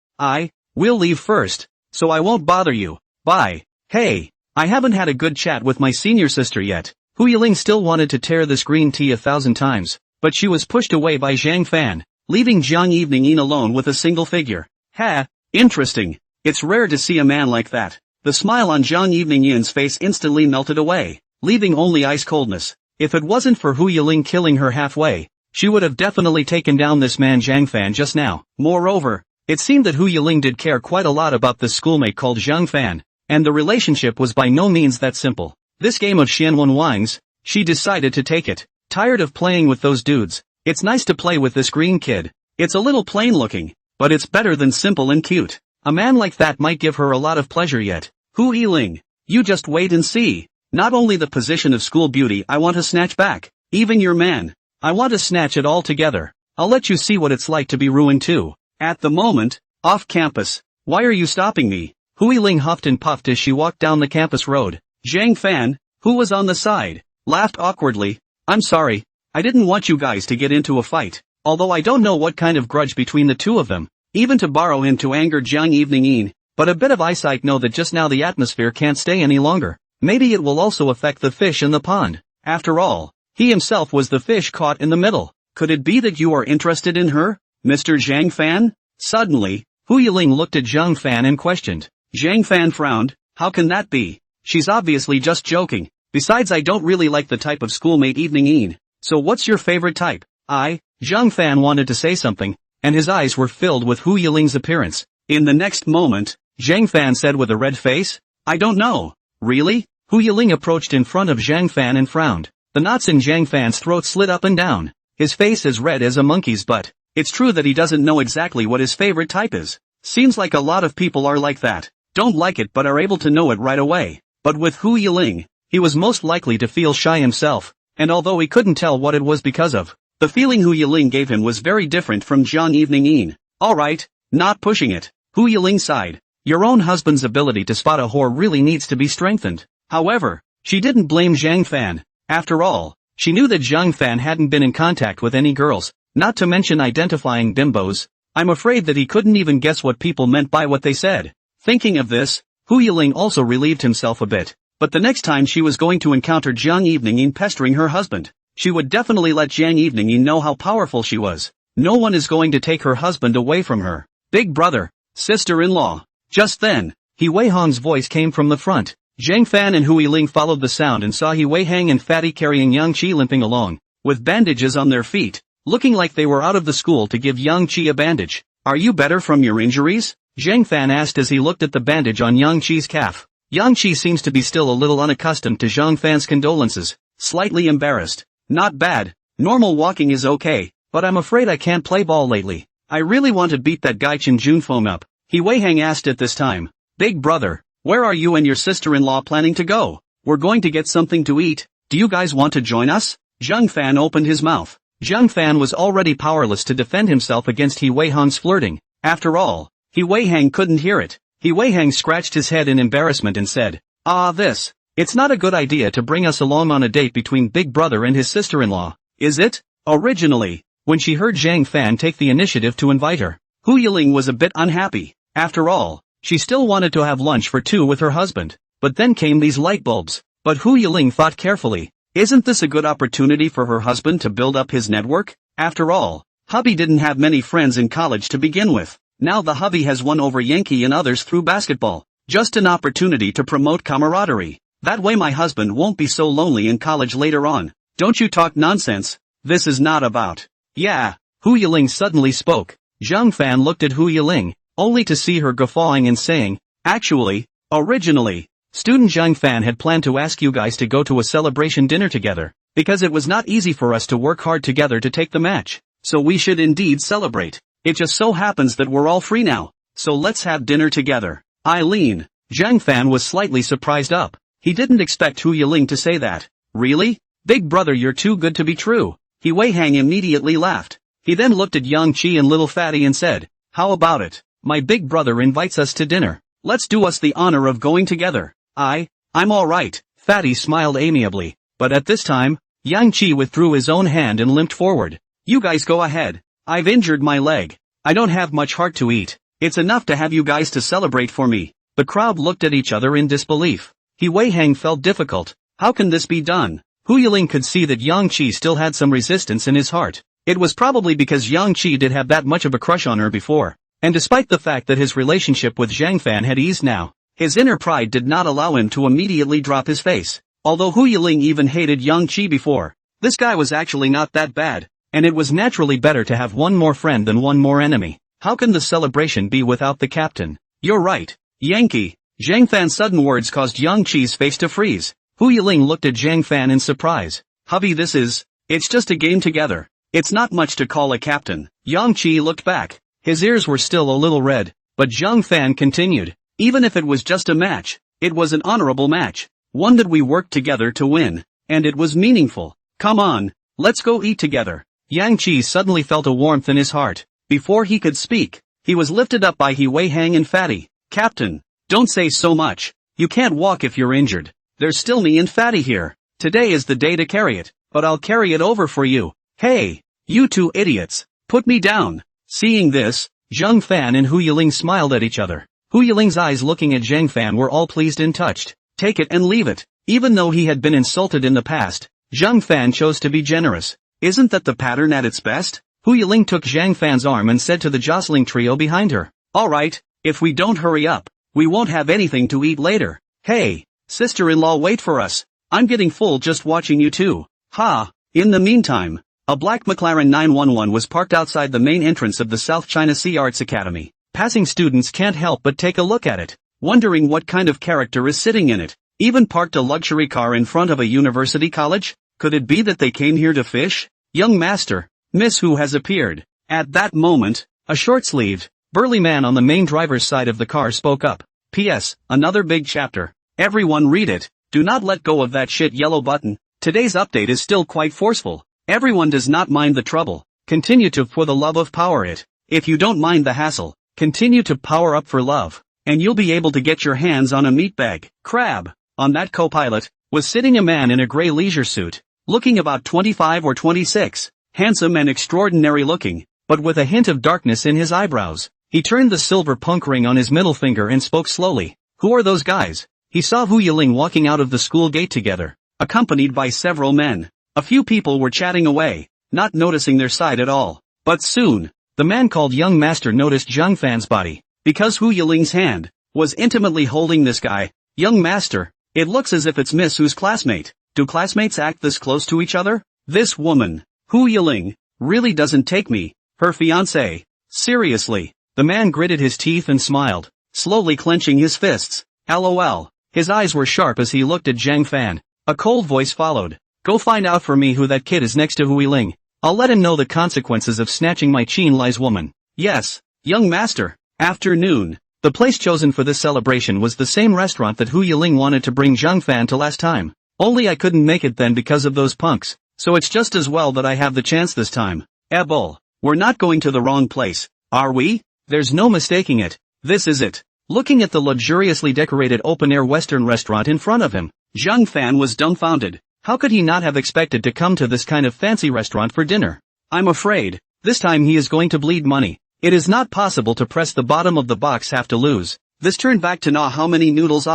we'll leave first, so I won't bother you. Bye. Hey, I haven't had a good chat with my senior sister yet. Hui Ling still wanted to tear this green tea 1,000 times, but she was pushed away by Zhang Fan, leaving Zhang Evening Yin alone with a single figure. Ha, interesting. It's rare to see a man like that. The smile on Zhang Evening Yin's face instantly melted away, leaving only ice coldness. If it wasn't for Hui Ling killing her halfway, she would have definitely taken down this man Zhang Fan just now. Moreover, it seemed that Hu Yiling did care quite a lot about this schoolmate called Zhang Fan, and the relationship was by no means that simple. This game of Xianwen Wines, she decided to take it. Tired of playing with those dudes, it's nice to play with this green kid. It's a little plain looking, but it's better than simple and cute. A man like that might give her a lot of pleasure yet. Hu Yiling, you just wait and see. Not only the position of school beauty I want to snatch back, even your man. I want to snatch it all together. I'll let you see what it's like to be ruined too. At the moment, off campus. Why are you stopping me? Hui Ling huffed and puffed as she walked down the campus road. Zhang Fan, who was on the side, laughed awkwardly. I'm sorry, I didn't want you guys to get into a fight, although I don't know what kind of grudge between the two of them, even to borrow him to anger Zhang Evening Yin, but a bit of eyesight know that just now the atmosphere can't stay any longer. Maybe it will also affect the fish in the pond. After all, he himself was the fish caught in the middle. Could it be that you are interested in her, Mr. Zhang Fan? Suddenly, Hu Yiling looked at Zhang Fan and questioned. Zhang Fan frowned. How can that be? She's obviously just joking. Besides, I don't really like the type of schoolmate Evening Yin. So what's your favorite type? Zhang Fan wanted to say something, and his eyes were filled with Hu Yiling's appearance. In the next moment, Zhang Fan said with a red face, I don't know. Really? Hu Yiling approached in front of Zhang Fan and frowned. The knots in Zhang Fan's throat slid up and down. His face as red as a monkey's butt. It's true that he doesn't know exactly what his favorite type is. Seems like a lot of people are like that. Don't like it but are able to know it right away. But with Hu Yiling, he was most likely to feel shy himself, and although he couldn't tell what it was because of, the feeling Hu Yiling gave him was very different from Zhang Evening Yin. Alright, not pushing it. Hu Yiling sighed. Your own husband's ability to spot a whore really needs to be strengthened. However, she didn't blame Zhang Fan. After all, she knew that Zhang Fan hadn't been in contact with any girls, not to mention identifying bimbos. I'm afraid that he couldn't even guess what people meant by what they said. Thinking of this, Hu Yiling also relieved himself a bit. But the next time she was going to encounter Jiang Evening pestering her husband, she would definitely let Jiang Evening know how powerful she was. No one is going to take her husband away from her. Big brother, sister-in-law. Just then, He Wei Hong's voice came from the front. Zhang Fan and Hu Yiling followed the sound and saw He Wei Hang and Fatty carrying Yang Qi limping along, with bandages on their feet, looking like they were out of the school to give Yang Qi a bandage. Are you better from your injuries? Zhang Fan asked as he looked at the bandage on Yang Qi's calf. Yang Qi seems to be still a little unaccustomed to Zhang Fan's condolences, slightly embarrassed. Not bad, normal walking is okay, but I'm afraid I can't play ball lately. I really want to beat that guy Chen Junfeng up. He Wei Hang asked at this time. Big brother, where are you and your sister-in-law planning to go? We're going to get something to eat. Do you guys want to join us? Zhang Fan opened his mouth. Zhang Fan was already powerless to defend himself against He Wei Hong's flirting. After all, He Wei Hang couldn't hear it. He Wei Hang scratched his head in embarrassment and said, It's not a good idea to bring us along on a date between Big Brother and his sister-in-law, is it? Originally, when she heard Zhang Fan take the initiative to invite her, Hu Yiling was a bit unhappy. After all, she still wanted to have lunch for two with her husband. But then came these light bulbs. But Hu Yiling thought carefully. Isn't this a good opportunity for her husband to build up his network? After all, hubby didn't have many friends in college to begin with. Now the hubby has won over Yankee and others through basketball. Just an opportunity to promote camaraderie. That way my husband won't be so lonely in college later on. Don't you talk nonsense. This is not about. Yeah, Hu Yiling suddenly spoke. Zhang Fan looked at Hu Yiling, only to see her guffawing and saying, Actually, originally, student Zhang Fan had planned to ask you guys to go to a celebration dinner together, because it was not easy for us to work hard together to take the match. So we should indeed celebrate. It just so happens that we're all free now, so let's have dinner together. Eileen. Zhang Fan was slightly surprised up. He didn't expect Hu Yiling to say that. Really? Big brother, you're too good to be true. He Wei Hang immediately laughed. He then looked at Yang Qi and little Fatty and said, How about it? My big brother invites us to dinner. Let's do us the honor of going together. I'm alright. Fatty smiled amiably. But at this time, Yang Qi withdrew his own hand and limped forward. You guys go ahead. I've injured my leg. I don't have much heart to eat. It's enough to have you guys to celebrate for me. The crowd looked at each other in disbelief. He Wei Hang felt difficult. How can this be done? Hu Yiling could see that Yang Qi still had some resistance in his heart. It was probably because Yang Qi did have that much of a crush on her before. And despite the fact that his relationship with Zhang Fan had eased now, his inner pride did not allow him to immediately drop his face. Although Hu Yiling even hated Yang Qi before, this guy was actually not that bad, and it was naturally better to have one more friend than one more enemy. How can the celebration be without the captain? You're right, Yankee. Zhang Fan's sudden words caused Yang Qi's face to freeze. Hu Yiling looked at Zhang Fan in surprise. Hubby, it's just a game together. It's not much to call a captain. Yang Qi looked back. His ears were still a little red, but Zhang Fan continued. Even if it was just a match, it was an honorable match. One that we worked together to win, and it was meaningful. Come on, let's go eat together. Yang Qi suddenly felt a warmth in his heart. Before he could speak, he was lifted up by He Wei Hang and Fatty. Captain, don't say so much. You can't walk if you're injured. There's still me and Fatty here. Today is the day to carry it, but I'll carry it over for you. Hey, you two idiots, put me down. Seeing this, Zhang Fan and Hu Yiling smiled at each other. Hu Yiling's eyes looking at Zhang Fan were all pleased and touched. Take it and leave it. Even though he had been insulted in the past, Zhang Fan chose to be generous. Isn't that the pattern at its best? Hu Yiling took Zhang Fan's arm and said to the jostling trio behind her. Alright, if we don't hurry up, we won't have anything to eat later. Hey, sister-in-law, wait for us. I'm getting full just watching you two. Ha! In the meantime, a black McLaren 911 was parked outside the main entrance of the South China Sea Arts Academy. Passing students can't help but take a look at it, wondering what kind of character is sitting in it. Even parked a luxury car in front of a university college? Could it be that they came here to fish? Young master, Miss Hu has appeared. At that moment, a short-sleeved, burly man on the main driver's side of the car spoke up. P.S. Another big chapter. Everyone read it. Do not let go of that shit yellow button. Today's update is still quite forceful. Everyone does not mind the trouble. Continue to, for the love of power it. If you don't mind the hassle, continue to power up for love, and you'll be able to get your hands on a meatbag crab. On that co-pilot, was sitting a man in a gray leisure suit, looking about 25 or 26, handsome and extraordinary looking, but with a hint of darkness in his eyebrows. He turned the silver punk ring on his middle finger and spoke slowly. "Who are those guys?" He saw Hu Yiling walking out of the school gate together, accompanied by several men. A few people were chatting away, not noticing their side at all. But soon, the man called Young Master noticed Zhang Fan's body, because Hu Yiling's hand was intimately holding this guy. "Young Master, it looks as if it's Miss Hu's classmate. Do classmates act this close to each other? This woman, Hu Yiling, really doesn't take me, her fiancé, seriously." The man gritted his teeth and smiled, slowly clenching his fists. LOL. His eyes were sharp as he looked at Zhang Fan. A cold voice followed. "Go find out for me who that kid is next to Hu Yiling. I'll let him know the consequences of snatching my Qin Lai's woman." "Yes, young master." Afternoon. The place chosen for this celebration was the same restaurant that Hu Yiling wanted to bring Zhang Fan to last time. "Only I couldn't make it then because of those punks, so it's just as well that I have the chance this time." "Bull, we're not going to the wrong place, are we? There's no mistaking it. This is it." Looking at the luxuriously decorated open-air Western restaurant in front of him, Zhang Fan was dumbfounded. How could he not have expected to come to this kind of fancy restaurant for dinner? "I'm afraid, this time he is going to bleed money. It is not possible to press the bottom of the box have to lose. This turn back to nah how many noodles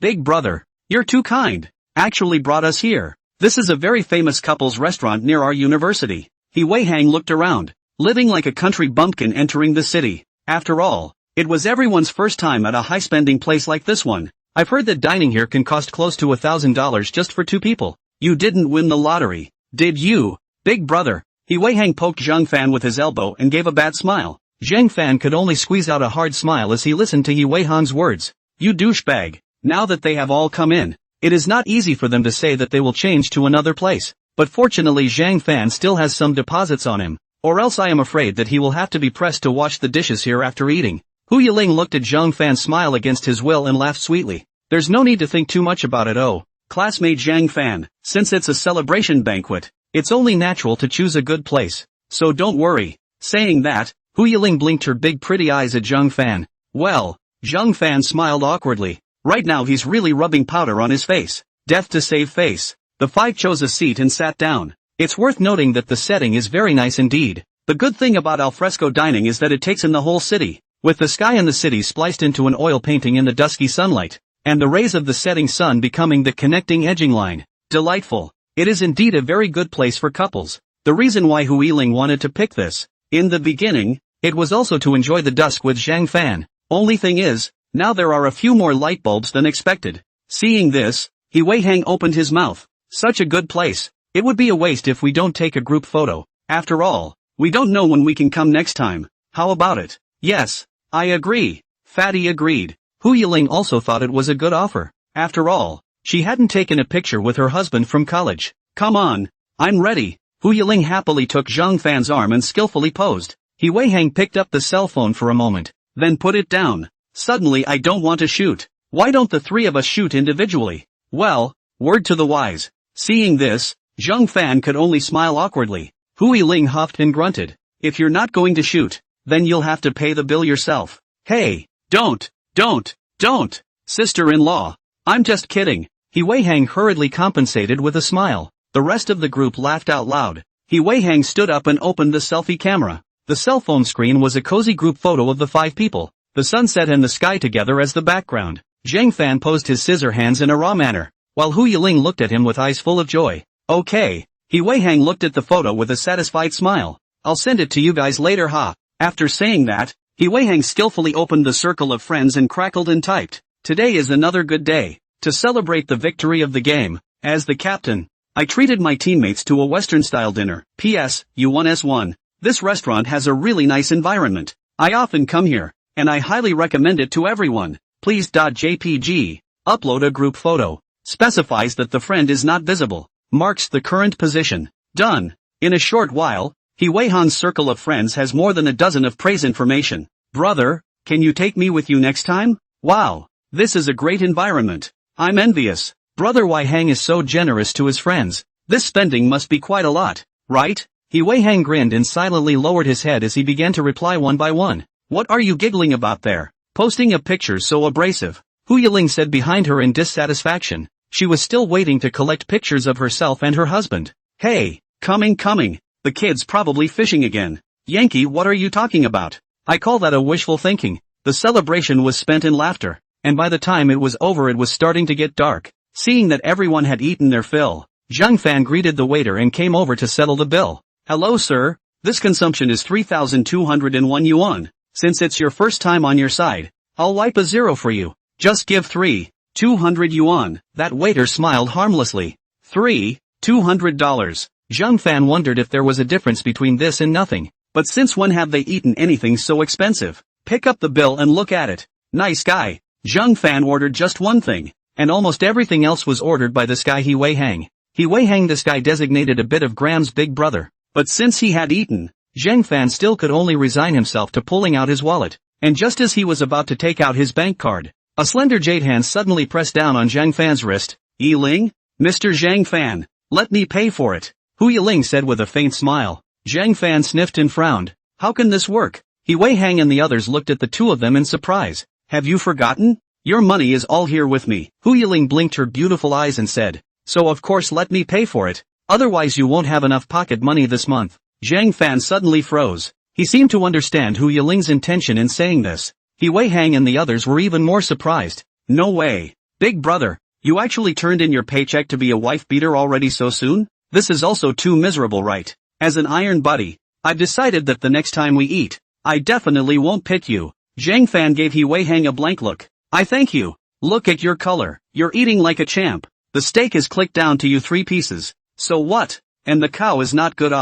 big brother, you're too kind. Actually brought us here. This is a very famous couple's restaurant near our university." He Wei Hang looked around, living like a country bumpkin entering the city. After all, it was everyone's first time at a high-spending place like this one. "I've heard that dining here can cost close to $1,000 just for 2 people. You didn't win the lottery, did you, big brother?" He Wei Hang poked Zhang Fan with his elbow and gave a bad smile. Zhang Fan could only squeeze out a hard smile as he listened to He Wei Hang's words. "You douchebag." Now that they have all come in, it is not easy for them to say that they will change to another place. But fortunately Zhang Fan still has some deposits on him, or else I am afraid that he will have to be pressed to wash the dishes here after eating. Hu Yiling looked at Zhang Fan's smile against his will and laughed sweetly. "There's no need to think too much about it, classmate Zhang Fan. Since it's a celebration banquet, it's only natural to choose a good place. So don't worry." Saying that, Hu Yiling blinked her big pretty eyes at Zhang Fan. "Well," Zhang Fan smiled awkwardly. Right now he's really rubbing powder on his face. Death to save face. The 5 chose a seat and sat down. It's worth noting that the setting is very nice indeed. The good thing about alfresco dining is that it takes in the whole city, with the sky in the city spliced into an oil painting in the dusky sunlight, and the rays of the setting sun becoming the connecting edging line. Delightful. It is indeed a very good place for couples. The reason why Hu Yiling wanted to pick this, in the beginning, it was also to enjoy the dusk with Zhang Fan. Only thing is, now there are a few more light bulbs than expected. Seeing this, He Wei Hang opened his mouth. "Such a good place. It would be a waste if we don't take a group photo. After all, we don't know when we can come next time. How about it?" "Yes, I agree." Fatty agreed. Hu Yiling also thought it was a good offer. After all, she hadn't taken a picture with her husband from college. "Come on, I'm ready." Hu Yiling happily took Zhang Fan's arm and skillfully posed. He Wei Hang picked up the cell phone for a moment, then put it down. "Suddenly I don't want to shoot. Why don't the 3 of us shoot individually?" "Well, word to the wise." Seeing this, Zhang Fan could only smile awkwardly. Hu Yiling huffed and grunted. "If you're not going to shoot, then you'll have to pay the bill yourself." "Hey, don't, sister-in-law. I'm just kidding." He Wei Hang hurriedly compensated with a smile. The rest of the group laughed out loud. He Wei Hang stood up and opened the selfie camera. The cell phone screen was a cozy group photo of the 5 people, the sunset and the sky together as the background. Zhang Fan posed his scissor hands in a raw manner, while Hu Yiling looked at him with eyes full of joy. "Okay." He Wei Hang looked at the photo with a satisfied smile. "I'll send it to you guys later, ha." After saying that, He Wei Hang skillfully opened the circle of friends and crackled and typed. "Today is another good day. To celebrate the victory of the game, as the captain, I treated my teammates to a Western-style dinner. P.S. U1S1. This restaurant has a really nice environment. I often come here, and I highly recommend it to everyone. Please. JPG. Upload a group photo. Specifies that the friend is not visible. Marks the current position. Done. In a short while, He Wei Hang's circle of friends has more than a dozen of praise information. "Brother, can you take me with you next time? Wow, this is a great environment. I'm envious. Brother Wei Hang is so generous to his friends. This spending must be quite a lot, right?" He Wei Hang grinned and silently lowered his head as he began to reply one by one. "What are you giggling about there? Posting a picture so abrasive?" Hu Yiling said behind her in dissatisfaction. She was still waiting to collect pictures of herself and her husband. Hey, coming. The kid's probably fishing again. Yankee, what are you talking about? I call that a wishful thinking. The celebration was spent in laughter, and by the time it was over it was starting to get dark. Seeing that everyone had eaten their fill, Zhang Fan greeted the waiter and came over to settle the bill. Hello sir, this consumption is 3,201 yuan. Since it's your first time on your side, I'll wipe a zero for you. Just give 200 yuan. That waiter smiled harmlessly. $200. Zhang Fan wondered if there was a difference between this and nothing. But since when have they eaten anything so expensive? Pick up the bill and look at it. Nice guy. Zhang Fan ordered just one thing, and almost everything else was ordered by this guy He Wei Hang. He Wei Hang, this guy designated a bit of Graham's big brother. But since he had eaten, Zhang Fan still could only resign himself to pulling out his wallet. And just as he was about to take out his bank card, a slender jade hand suddenly pressed down on Zhang Fan's wrist. Yiling? Mr. Zhang Fan, let me pay for it. Hu Yiling said with a faint smile. Zhang Fan sniffed and frowned. How can this work? He Wei Hang and the others looked at the two of them in surprise. Have you forgotten? Your money is all here with me. Hu Yiling blinked her beautiful eyes and said, so of course let me pay for it. Otherwise you won't have enough pocket money this month. Zhang Fan suddenly froze. He seemed to understand Hu Yiling's intention in saying this. He Wei Hang and the others were even more surprised. No way. Big brother, you actually turned in your paycheck to be a wife beater already so soon? This is also too miserable, right? As an iron buddy, I've decided that the next time we eat, I definitely won't pit you. Zhang Fan gave He Wei Hang a blank look. I thank you. Look at your color. You're eating like a champ. The steak is clicked down to you 3 pieces. So what? And the cow is not good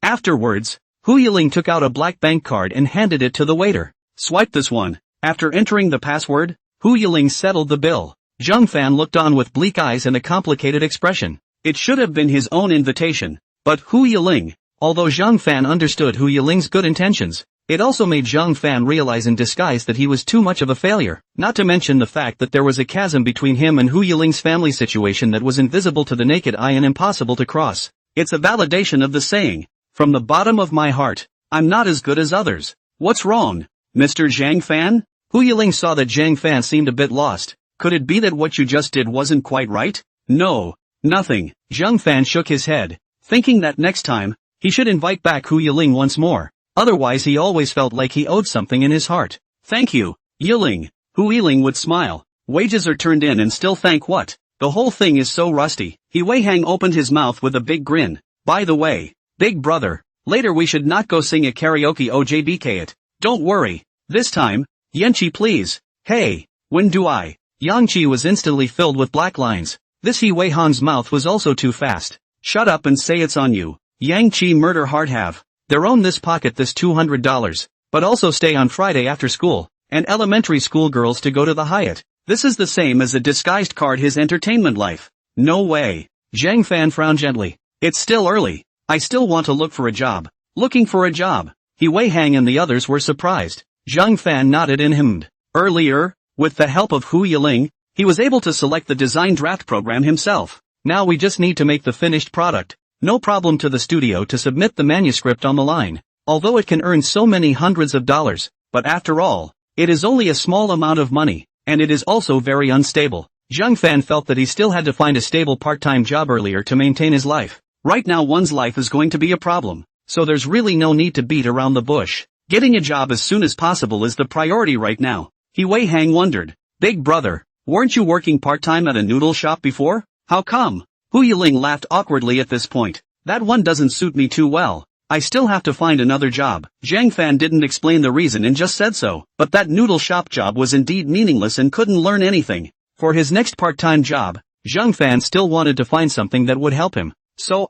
Afterwards, Hu Yiling took out a black bank card and handed it to the waiter. Swipe this one. After entering the password, Hu Yiling settled the bill. Zhang Fan looked on with bleak eyes and a complicated expression. It should have been his own invitation. But Hu Yiling, although Zhang Fan understood Hu Yiling's good intentions, it also made Zhang Fan realize in disguise that he was too much of a failure, not to mention the fact that there was a chasm between him and Hu Yiling's family situation that was invisible to the naked eye and impossible to cross. It's a validation of the saying, from the bottom of my heart, I'm not as good as others. What's wrong, Mr. Zhang Fan? Hu Yiling saw that Zhang Fan seemed a bit lost. Could it be that what you just did wasn't quite right? No, nothing. Zhang Fan shook his head, thinking that next time, he should invite back Hu Yiling once more. Otherwise he always felt like he owed something in his heart. Thank you, Yiling. Hu Yiling would smile. Wages are turned in and still thank what? The whole thing is so rusty. He Wei Hang opened his mouth with a big grin. By the way, big brother, later we should not go sing a karaoke OJBK it. Don't worry. This time, Yanqi please. Hey, when do I? Yangqi was instantly filled with black lines. This He Wei Hang's mouth was also too fast. Shut up and say it's on you. Yangqi murder hard have. Their own this pocket this $200, but also stay on Friday after school, and elementary school girls to go to the Hyatt. This is the same as a disguised card his entertainment life. No way. Zhang Fan frowned gently. It's still early. I still want to look for a job. Looking for a job. He Wei Hang and the others were surprised. Zhang Fan nodded and hummed. Earlier, with the help of Hu Yiling, he was able to select the design draft program himself. Now we just need to make the finished product. No problem to the studio to submit the manuscript on the line. Although it can earn so many hundreds of dollars, but after all, it is only a small amount of money, and it is also very unstable. Zhang Fan felt that he still had to find a stable part-time job earlier to maintain his life. Right now one's life is going to be a problem, so there's really no need to beat around the bush. Getting a job as soon as possible is the priority right now. He Wei Hang wondered. Big brother, weren't you working part-time at a noodle shop before? How come? Hu Yiling laughed awkwardly at this point. That one doesn't suit me too well. I still have to find another job. Zhang Fan didn't explain the reason and just said so. But that noodle shop job was indeed meaningless and couldn't learn anything. For his next part-time job, Zhang Fan still wanted to find something that would help him. So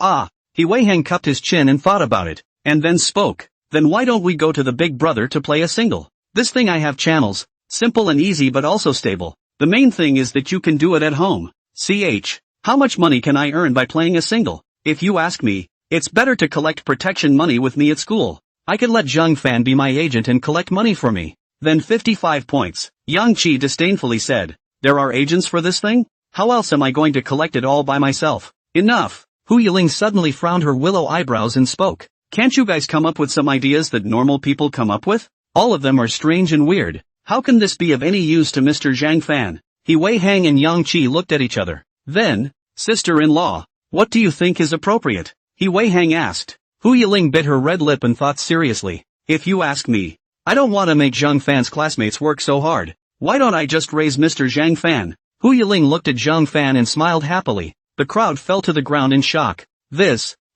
He Wei Hang cupped his chin and thought about it, and then spoke. Then why don't we go to the big brother to play a single? This thing I have channels, simple and easy but also stable. The main thing is that you can do it at home. How much money can I earn by playing a single? If you ask me, it's better to collect protection money with me at school. I could let Zhang Fan be my agent and collect money for me. Then 55 points. Yang Qi disdainfully said. There are agents for this thing? How else am I going to collect it all by myself? Enough. Hu Yiling suddenly frowned her willow eyebrows and spoke. Can't you guys come up with some ideas that normal people come up with? All of them are strange and weird. How can this be of any use to Mr. Zhang Fan? He Wei Hang and Yang Qi looked at each other. Then, sister-in-law, what do you think is appropriate? He Wei Hang asked. Hu Yiling bit her red lip and thought seriously. If you ask me, I don't want to make Zhang Fan's classmates work so hard. Why don't I just raise Mr. Zhang Fan? Hu Yiling looked at Zhang Fan and smiled happily. The crowd fell to the ground in shock.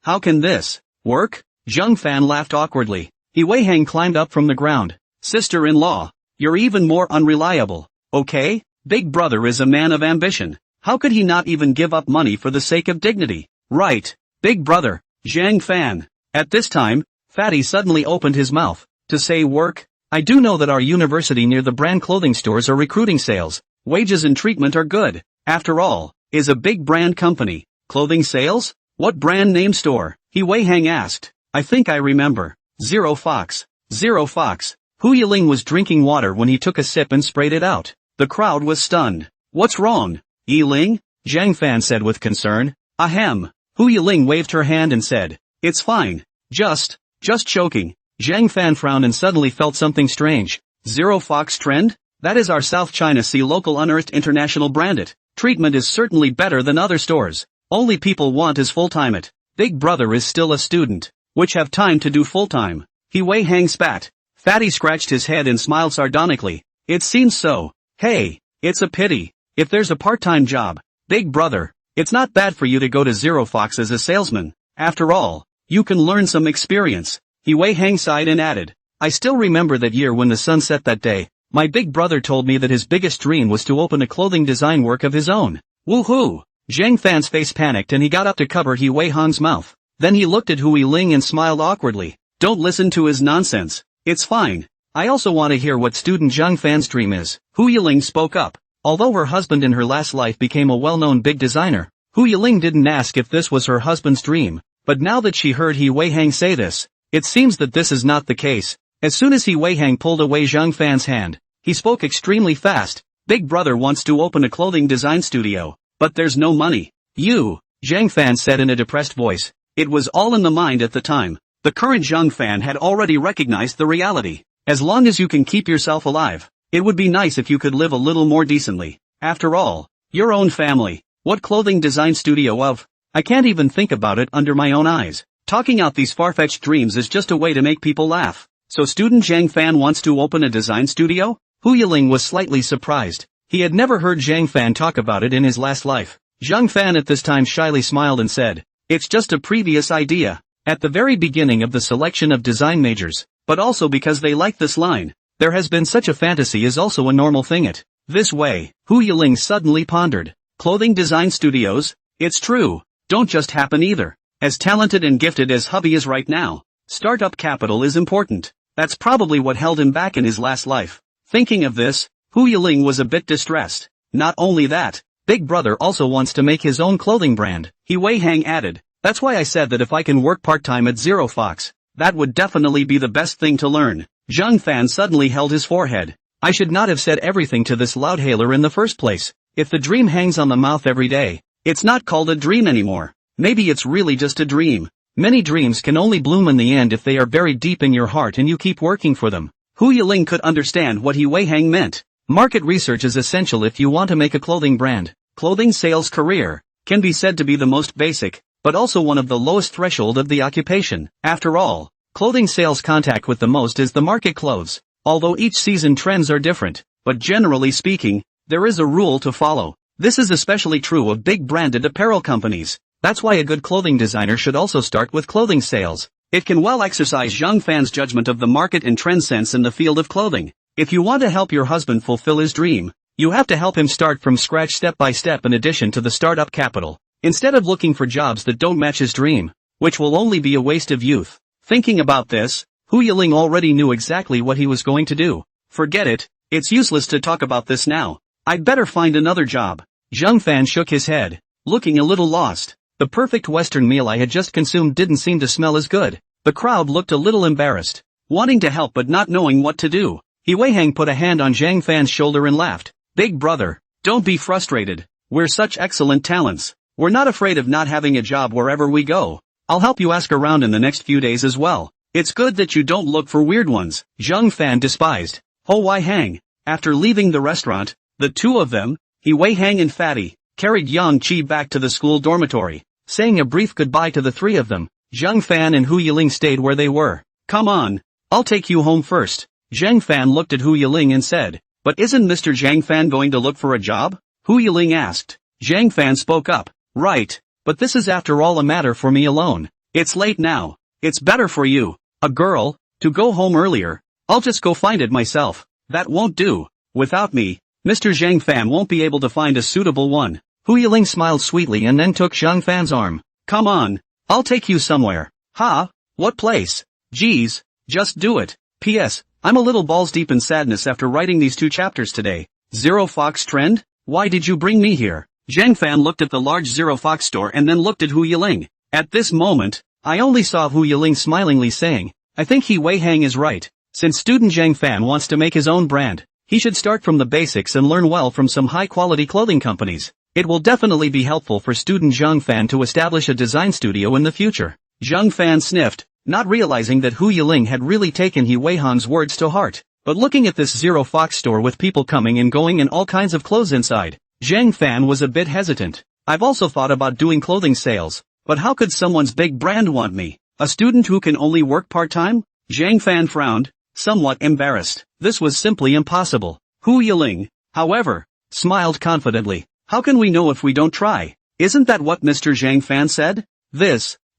How can this work? Zhang Fan laughed awkwardly. He Wei Hang climbed up from the ground. Sister-in-law, you're even more unreliable. Okay? Big brother is a man of ambition. How could he not even give up money for the sake of dignity? Right. Big brother, Zhang Fan. At this time, Fatty suddenly opened his mouth. To say work? I do know that our university near the brand clothing stores are recruiting sales. Wages and treatment are good. After all, is a big brand company. Clothing sales? What brand name store? He Wei Hang asked. I think I remember. Zero Fox. Zero Fox. Hu Yiling was drinking water when he took a sip and sprayed it out. The crowd was stunned. What's wrong? Yiling? Zhang Fan said with concern. Ahem. Hu Yiling waved her hand and said. It's fine. Just choking. Zhang Fan frowned and suddenly felt something strange. Zero Fox Trend? That is our South China Sea local unearthed international branded. Treatment is certainly better than other stores. Only people want is full-time it. Big brother is still a student. Which have time to do full-time. He Wei Hang spat. Fatty scratched his head and smiled sardonically. It seems so. Hey, it's a pity. If there's a part-time job, big brother, it's not bad for you to go to Zero Fox as a salesman. After all, you can learn some experience. He Wei Hang sighed and added. I still remember that year when the sun set that day. My big brother told me that his biggest dream was to open a clothing design work of his own. Woohoo! Zhang Fan's face panicked and he got up to cover He Wei Hang's mouth. Then he looked at Hu Yiling and smiled awkwardly. Don't listen to his nonsense. It's fine. I also want to hear what student Zhang Fan's dream is. Hu Yiling spoke up. Although her husband in her last life became a well-known big designer, Hu Yiling didn't ask if this was her husband's dream. But now that she heard He Wei Hang say this, it seems that this is not the case. As soon as He Wei Hang pulled away Zhang Fan's hand, he spoke extremely fast. Big brother wants to open a clothing design studio, but there's no money. Zhang Fan said in a depressed voice. It was all in the mind at the time. The current Zhang Fan had already recognized the reality. As long as you can keep yourself alive, it would be nice if you could live a little more decently. After all, your own family. What clothing design studio of? I can't even think about it under my own eyes. Talking out these far-fetched dreams is just a way to make people laugh. So student Zhang Fan wants to open a design studio? Hu Yiling was slightly surprised. He had never heard Zhang Fan talk about it in his last life. Zhang Fan at this time shyly smiled and said, it's just a previous idea. At the very beginning of the selection of design majors, but also because they like this line. There has been such a fantasy is also a normal thing it. This way, Hu Yiling suddenly pondered. Clothing design studios? It's true. Don't just happen either. As talented and gifted as hubby is right now, startup capital is important. That's probably what held him back in his last life. Thinking of this, Hu Yiling was a bit distressed. Not only that, Big brother also wants to make his own clothing brand. He Wei Hang added. That's why I said that if I can work part-time at Zero Fox, that would definitely be the best thing to learn. Zhang Fan suddenly held his forehead. I should not have said everything to this loudhailer in the first place. If the dream hangs on the mouth every day, it's not called a dream anymore. Maybe it's really just a dream. Many dreams can only bloom in the end if they are buried deep in your heart and you keep working for them. Hu Yiling could understand what He Wei Hang meant. Market research is essential if you want to make a clothing brand. Clothing sales career can be said to be the most basic, but also one of the lowest threshold of the occupation. After all, clothing sales contact with the most is the market clothes. Although each season trends are different, but generally speaking, there is a rule to follow. This is especially true of big branded apparel companies. That's why a good clothing designer should also start with clothing sales. It can well exercise Zhang Fan's judgment of the market and trend sense in the field of clothing. If you want to help your husband fulfill his dream, you have to help him start from scratch step by step in addition to the startup capital. Instead of looking for jobs that don't match his dream, which will only be a waste of youth. Thinking about this, Hu Yiling already knew exactly what he was going to do. Forget it, it's useless to talk about this now. I'd better find another job. Zhang Fan shook his head, looking a little lost. The perfect Western meal I had just consumed didn't seem to smell as good. The crowd looked a little embarrassed, wanting to help but not knowing what to do. He Wei Hang put a hand on Zhang Fan's shoulder and laughed. Big brother, don't be frustrated. We're such excellent talents. We're not afraid of not having a job wherever we go. I'll help you ask around in the next few days as well. It's good that you don't look for weird ones. Zhang Fan despised Ho Wei Hang. After leaving the restaurant, the two of them, He Wei Hang and Fatty, carried Yang Qi back to the school dormitory, saying a brief goodbye to the three of them. Zhang Fan and Hu Yiling stayed where they were. Come on, I'll take you home first. Zhang Fan looked at Hu Yiling and said, but isn't Mr. Zhang Fan going to look for a job? Hu Yiling asked. Zhang Fan spoke up. Right, but this is after all a matter for me alone. It's late now. It's better for you, a girl, to go home earlier. I'll just go find it myself. That won't do. Without me, Mr. Zhang Fan won't be able to find a suitable one. Hu Yiling smiled sweetly and then took Zhang Fan's arm. Come on, I'll take you somewhere. Ha? What place? Geez, just do it. P.S. I'm a little balls deep in sadness after writing these 2 chapters today. Zero Fox Trend? Why did you bring me here? Zhang Fan looked at the large Zero Fox store and then looked at Hu Yiling. At this moment, I only saw Hu Yiling smilingly saying, I think He Wei Hang is right. Since student Zhang Fan wants to make his own brand, he should start from the basics and learn well from some high-quality clothing companies. It will definitely be helpful for student Zhang Fan to establish a design studio in the future. Zhang Fan sniffed, not realizing that Hu Yiling had really taken He Wei Hang's words to heart. But looking at this Zero Fox store with people coming and going and all kinds of clothes inside, Zhang Fan was a bit hesitant. I've also thought about doing clothing sales, but how could someone's big brand want me? A student who can only work part-time? Zhang Fan frowned, somewhat embarrassed. This was simply impossible. Hu Yiling, however, smiled confidently. How can we know if we don't try? Isn't that what Mr. Zhang Fan said?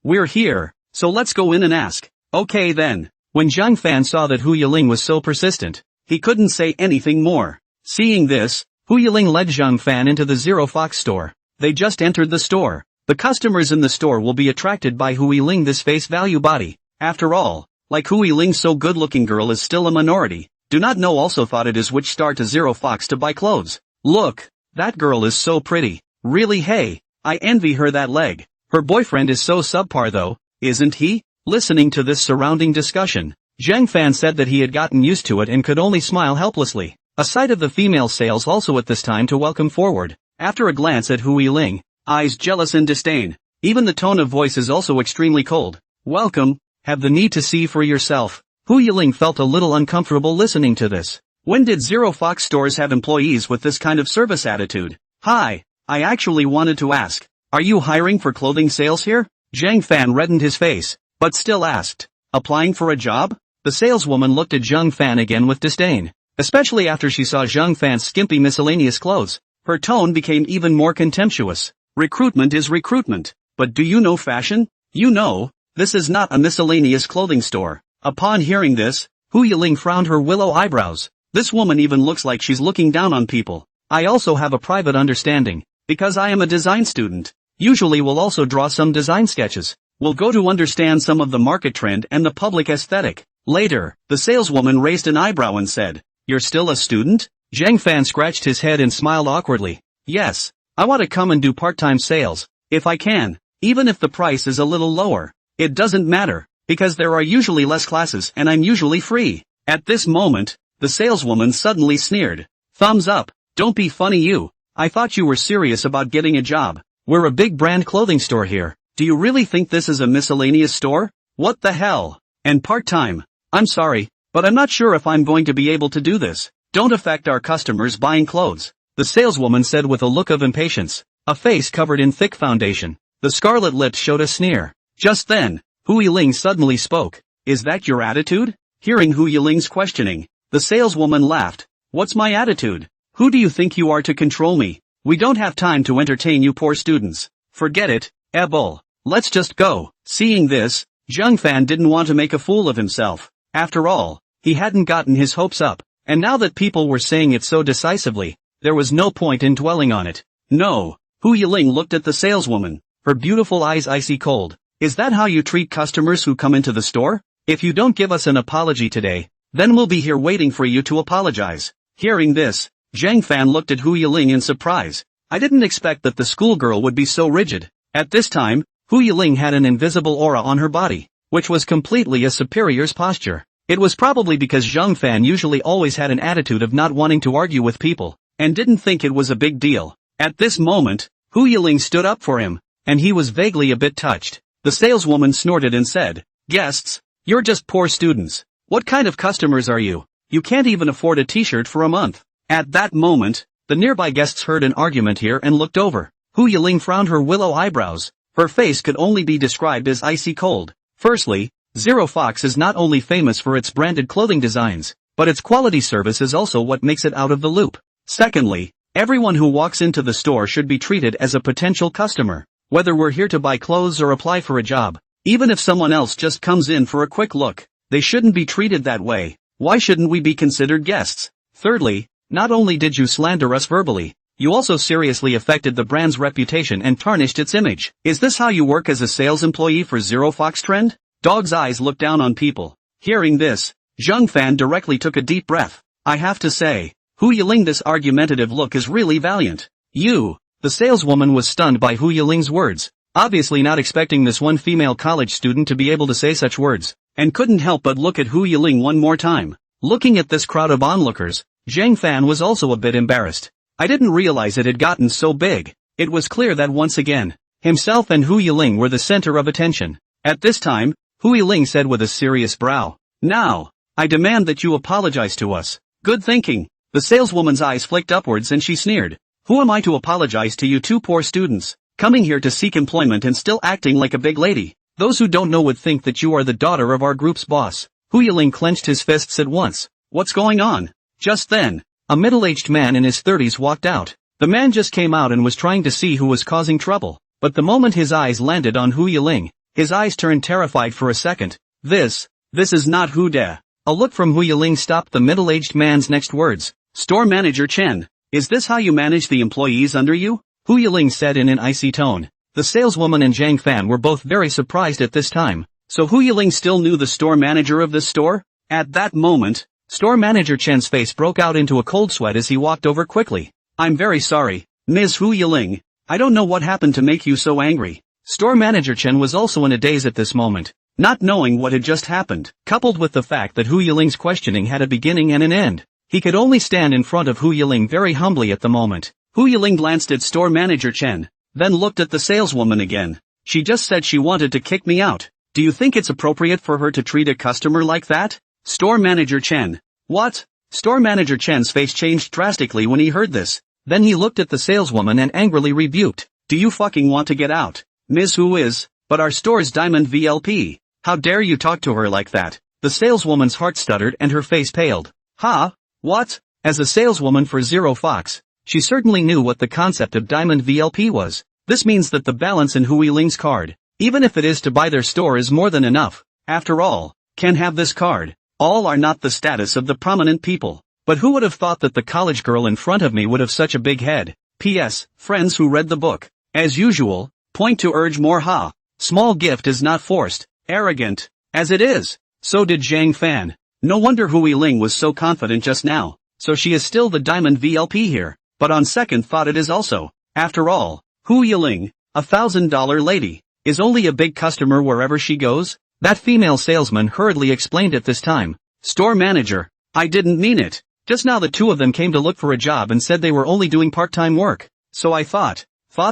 We're here, so let's go in and ask. Okay then. When Zhang Fan saw that Hu Yiling was so persistent, he couldn't say anything more. Seeing this, Hu Yiling led Zhang Fan into the Zero Fox store. They just entered the store. The customers in the store will be attracted by Hu Yiling, this face value body. After all, like Hu Yiling, so good looking girl is still a minority. Do not know also thought it is which star to Zero Fox to buy clothes. Look, that girl is so pretty. Really, hey, I envy her that leg. Her boyfriend is so subpar though, isn't he? Listening to this surrounding discussion, Zhang Fan said that he had gotten used to it and could only smile helplessly. A sight of the female sales also at this time to welcome forward. After a glance at Hu Yiling, eyes jealous and disdain. Even the tone of voice is also extremely cold. Welcome, have the need to see for yourself. Hu Yiling felt a little uncomfortable listening to this. When did Zero Fox stores have employees with this kind of service attitude? Hi, I actually wanted to ask, are you hiring for clothing sales here? Zhang Fan reddened his face, but still asked, applying for a job? The saleswoman looked at Zhang Fan again with disdain, especially after she saw Zhang Fan's skimpy miscellaneous clothes. Her tone became even more contemptuous. Recruitment is recruitment, but do you know fashion? You know, this is not a miscellaneous clothing store. Upon hearing this, Hu Yiling frowned her willow eyebrows. This woman even looks like she's looking down on people. I also have a private understanding, because I am a design student. Usually we'll also draw some design sketches. We'll go to understand some of the market trend and the public aesthetic. Later, the saleswoman raised an eyebrow and said, you're still a student? Zhang Fan scratched his head and smiled awkwardly. Yes, I want to come and do part-time sales, if I can, even if the price is a little lower. It doesn't matter, because there are usually less classes and I'm usually free. At this moment, the saleswoman suddenly sneered. Thumbs up, don't be funny you. I thought you were serious about getting a job. We're a big brand clothing store here. Do you really think this is a miscellaneous store? What the hell? And part-time. I'm sorry, but I'm not sure if I'm going to be able to do this. Don't affect our customers buying clothes, the saleswoman said with a look of impatience. A face covered in thick foundation. The scarlet lips showed a sneer. Just then, Hu Yiling suddenly spoke. Is that your attitude? Hearing Hu Yiling's questioning, the saleswoman laughed. What's my attitude? Who do you think you are to control me? We don't have time to entertain you poor students. Forget it, Ebol. Let's just go. Seeing this, Zhang Fan didn't want to make a fool of himself. After all, he hadn't gotten his hopes up, and now that people were saying it so decisively, there was no point in dwelling on it. No. Hu Yiling looked at the saleswoman, her beautiful eyes icy cold. Is that how you treat customers who come into the store? If you don't give us an apology today, then we'll be here waiting for you to apologize. Hearing this, Zhang Fan looked at Hu Yiling in surprise. I didn't expect that the schoolgirl would be so rigid. At this time, Hu Yiling had an invisible aura on her body, which was completely a superior's posture. It was probably because Zhang Fan usually always had an attitude of not wanting to argue with people, and didn't think it was a big deal. At this moment, Hu Yiling stood up for him, and he was vaguely a bit touched. The saleswoman snorted and said, guests, you're just poor students. What kind of customers are you? You can't even afford a t-shirt for a month. At that moment, The nearby guests heard an argument here and looked over. Hu Yiling frowned her willow eyebrows. Her face could only be described as icy cold. Firstly, Zero Fox is not only famous for its branded clothing designs, but its quality service is also what makes it out of the loop. Secondly, everyone who walks into the store should be treated as a potential customer, whether we're here to buy clothes or apply for a job. Even if someone else just comes in for a quick look, they shouldn't be treated that way. Why shouldn't we be considered guests? Thirdly, not only did you slander us verbally, you also seriously affected the brand's reputation and tarnished its image. Is this how you work as a sales employee for Zero Fox Trend? Dog's eyes look down on people. Hearing this, Zheng Fan directly took a deep breath. I have to say, Hu Yiling, this argumentative look is really valiant. You, the saleswoman, was stunned by Hu Yiling's words, obviously not expecting this one female college student to be able to say such words, and couldn't help but look at Hu Yiling one more time. Looking at this crowd of onlookers, Zheng Fan was also a bit embarrassed. I didn't realize it had gotten so big. It was clear that once again, himself and Hu Yiling were the center of attention. At this time, Hu Yiling said with a serious brow, "Now, I demand that you apologize to us." Good thinking. The saleswoman's eyes flicked upwards and she sneered. Who am I to apologize to, you two poor students, coming here to seek employment and still acting like a big lady? Those who don't know would think that you are the daughter of our group's boss. Hu Yiling clenched his fists at once. What's going on? Just then, a middle-aged man in his 30s walked out. The man just came out and was trying to see who was causing trouble, but the moment his eyes landed on Hu Yiling, his eyes turned terrified for a second. This is not Hu De. A look from Hu Yiling stopped the middle-aged man's next words. Store manager Chen, is this how you manage the employees under you? Hu Yiling said in an icy tone. The saleswoman and Zhang Fan were both very surprised at this time. So Hu Yiling still knew the store manager of this store? At that moment, store manager Chen's face broke out into a cold sweat as he walked over quickly. I'm very sorry, Ms. Hu Yiling. I don't know what happened to make you so angry. Store manager Chen was also in a daze at this moment, not knowing what had just happened, coupled with the fact that Hu Yiling's questioning had a beginning and an end. He could only stand in front of Hu Yiling very humbly at the moment. Hu Yiling glanced at store manager Chen, then looked at the saleswoman again. She just said she wanted to kick me out. Do you think it's appropriate for her to treat a customer like that? Store manager Chen. What? Store manager Chen's face changed drastically when he heard this. Then he looked at the saleswoman and angrily rebuked. Do you fucking want to get out? Ms. Hu is, but our store's Diamond VLP. How dare you talk to her like that? The saleswoman's heart stuttered and her face paled. Huh? What? As a saleswoman for Zero Fox, she certainly knew what the concept of Diamond VLP was. This means that the balance in Hu Yiling's card, even if it is to buy their store, is more than enough. After all, can have this card. All are not the status of the prominent people. But who would have thought that the college girl in front of me would have such a big head? P.S. Friends who read the book. As usual, point to urge more ha. Small gift is not forced, arrogant, as it is. So did Zhang Fan. No wonder Hu Yiling was so confident just now. So she is still the Diamond VLP here. But on second thought it is also. After all, Hu Yiling, $1,000 lady, is only a big customer wherever she goes. That female salesman hurriedly explained at this time. Store manager, I didn't mean it. Just now the two of them came to look for a job and said they were only doing part-time work. So I thought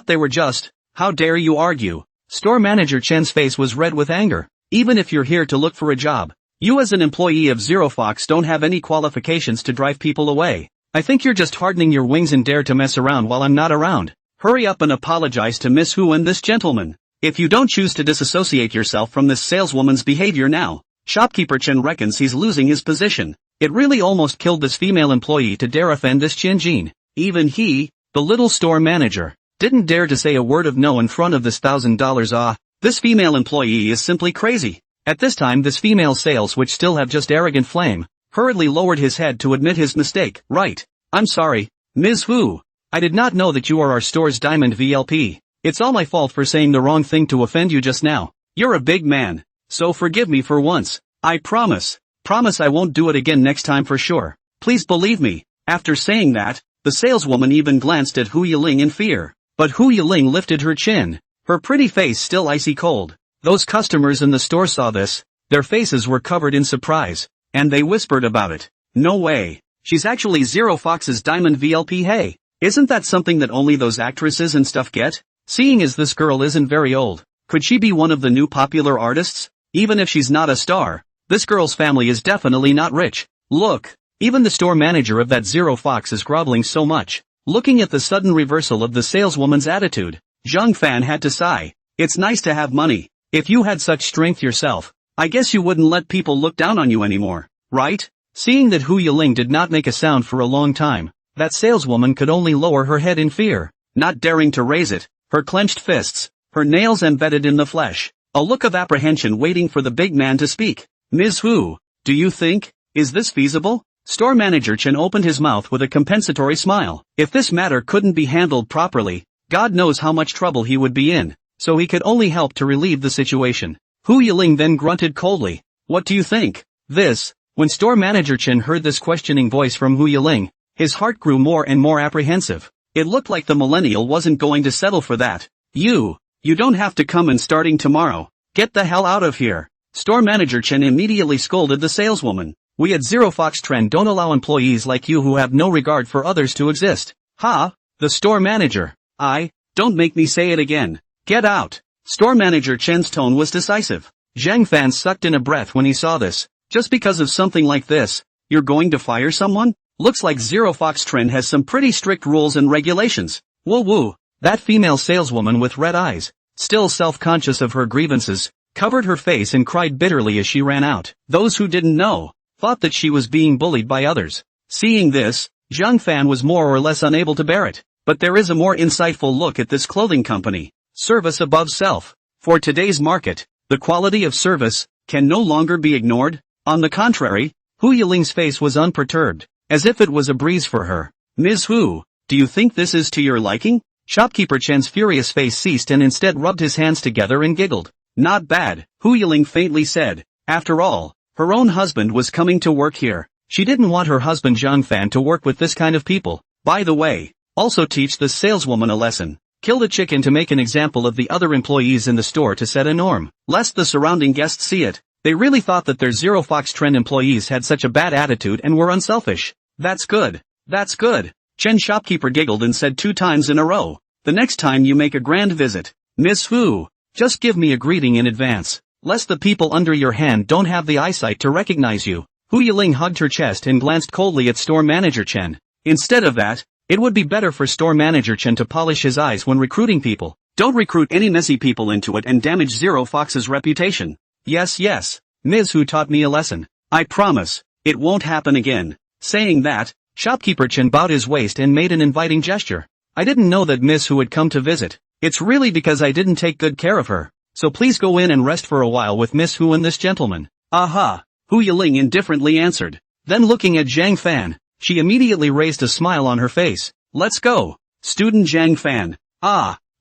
they were just, how dare you argue? Store manager Chen's face was red with anger. Even if you're here to look for a job, you as an employee of Zero Fox don't have any qualifications to drive people away. I think you're just hardening your wings and dare to mess around while I'm not around. Hurry up and apologize to Miss Hu and this gentleman. If you don't choose to disassociate yourself from this saleswoman's behavior now, shopkeeper Chen reckons he's losing his position. It really almost killed this female employee to dare offend this Chen Jin. Even he, the little store manager, didn't dare to say a word of no in front of this $1,000. This female employee is simply crazy. At this time this female sales, which still have just arrogant flame, hurriedly lowered his head to admit his mistake. Right. I'm sorry, Ms. Hu. I did not know that you are our store's Diamond VLP. It's all my fault for saying the wrong thing to offend you just now. You're a big man, so forgive me for once. I promise I won't do it again next time for sure. Please believe me. After saying that, the saleswoman even glanced at Hu Yiling in fear. But Hu Yiling lifted her chin, her pretty face still icy cold. Those customers in the store saw this. Their faces were covered in surprise, and they whispered about it. No way. She's actually Zero Fox's Diamond VLP. Hey, isn't that something that only those actresses and stuff get? Seeing as this girl isn't very old, could she be one of the new popular artists? Even if she's not a star, this girl's family is definitely not rich. Look, even the store manager of that Zero Fox is groveling so much. Looking at the sudden reversal of the saleswoman's attitude, Zhang Fan had to sigh. It's nice to have money. If you had such strength yourself, I guess you wouldn't let people look down on you anymore, right? Seeing that Hu Yiling did not make a sound for a long time, that saleswoman could only lower her head in fear, not daring to raise it, her clenched fists, her nails embedded in the flesh, a look of apprehension waiting for the big man to speak. Ms. Hu, do you think, is this feasible? Store manager Chen opened his mouth with a compensatory smile. If this matter couldn't be handled properly, God knows how much trouble he would be in, so he could only help to relieve the situation. Hu Yiling then grunted coldly. What do you think? When store manager Chen heard this questioning voice from Hu Yiling, his heart grew more and more apprehensive. It looked like the millennial wasn't going to settle for that. You don't have to come in starting tomorrow. Get the hell out of here. Store manager Chen immediately scolded the saleswoman. We at Zero Fox Trend don't allow employees like you who have no regard for others to exist. Ha! The store manager. Don't make me say it again. Get out. Store manager Chen's tone was decisive. Zhang Fan sucked in a breath when he saw this. Just because of something like this, you're going to fire someone? Looks like Zero Fox Trend has some pretty strict rules and regulations. Woo. That female saleswoman with red eyes, still self-conscious of her grievances, covered her face and cried bitterly as she ran out. Those who didn't know, thought that she was being bullied by others. Seeing this, Zhang Fan was more or less unable to bear it. But there is a more insightful look at this clothing company. Service above self. For today's market, the quality of service can no longer be ignored. On the contrary, Hu Yiling's face was unperturbed, as if it was a breeze for her. Ms. Hu, do you think this is to your liking? Shopkeeper Chen's furious face ceased and instead rubbed his hands together and giggled. Not bad, Hu Yiling faintly said. After all, her own husband was coming to work here. She didn't want her husband Zhang Fan to work with this kind of people. By the way, also teach the saleswoman a lesson. Kill the chicken to make an example of the other employees in the store to set a norm, lest the surrounding guests see it. They really thought that their Zero Fox Trend employees had such a bad attitude and were unselfish. That's good. Chen shopkeeper giggled and said 2 times in a row. The next time you make a grand visit, Miss Hu, just give me a greeting in advance, lest the people under your hand don't have the eyesight to recognize you. Hu Yiling hugged her chest and glanced coldly at store manager Chen. Instead of that, it would be better for store manager Chen to polish his eyes when recruiting people. Don't recruit any messy people into it and damage Zero Fox's reputation. Yes, Ms. Hu taught me a lesson. I promise, it won't happen again. Saying that, shopkeeper Chen bowed his waist and made an inviting gesture. I didn't know that Ms. Hu had come to visit. It's really because I didn't take good care of her. So please go in and rest for a while with Miss Hu and this gentleman. Aha, Hu Yiling indifferently answered. Then looking at Zhang Fan, she immediately raised a smile on her face. Let's go. Student Zhang Fan.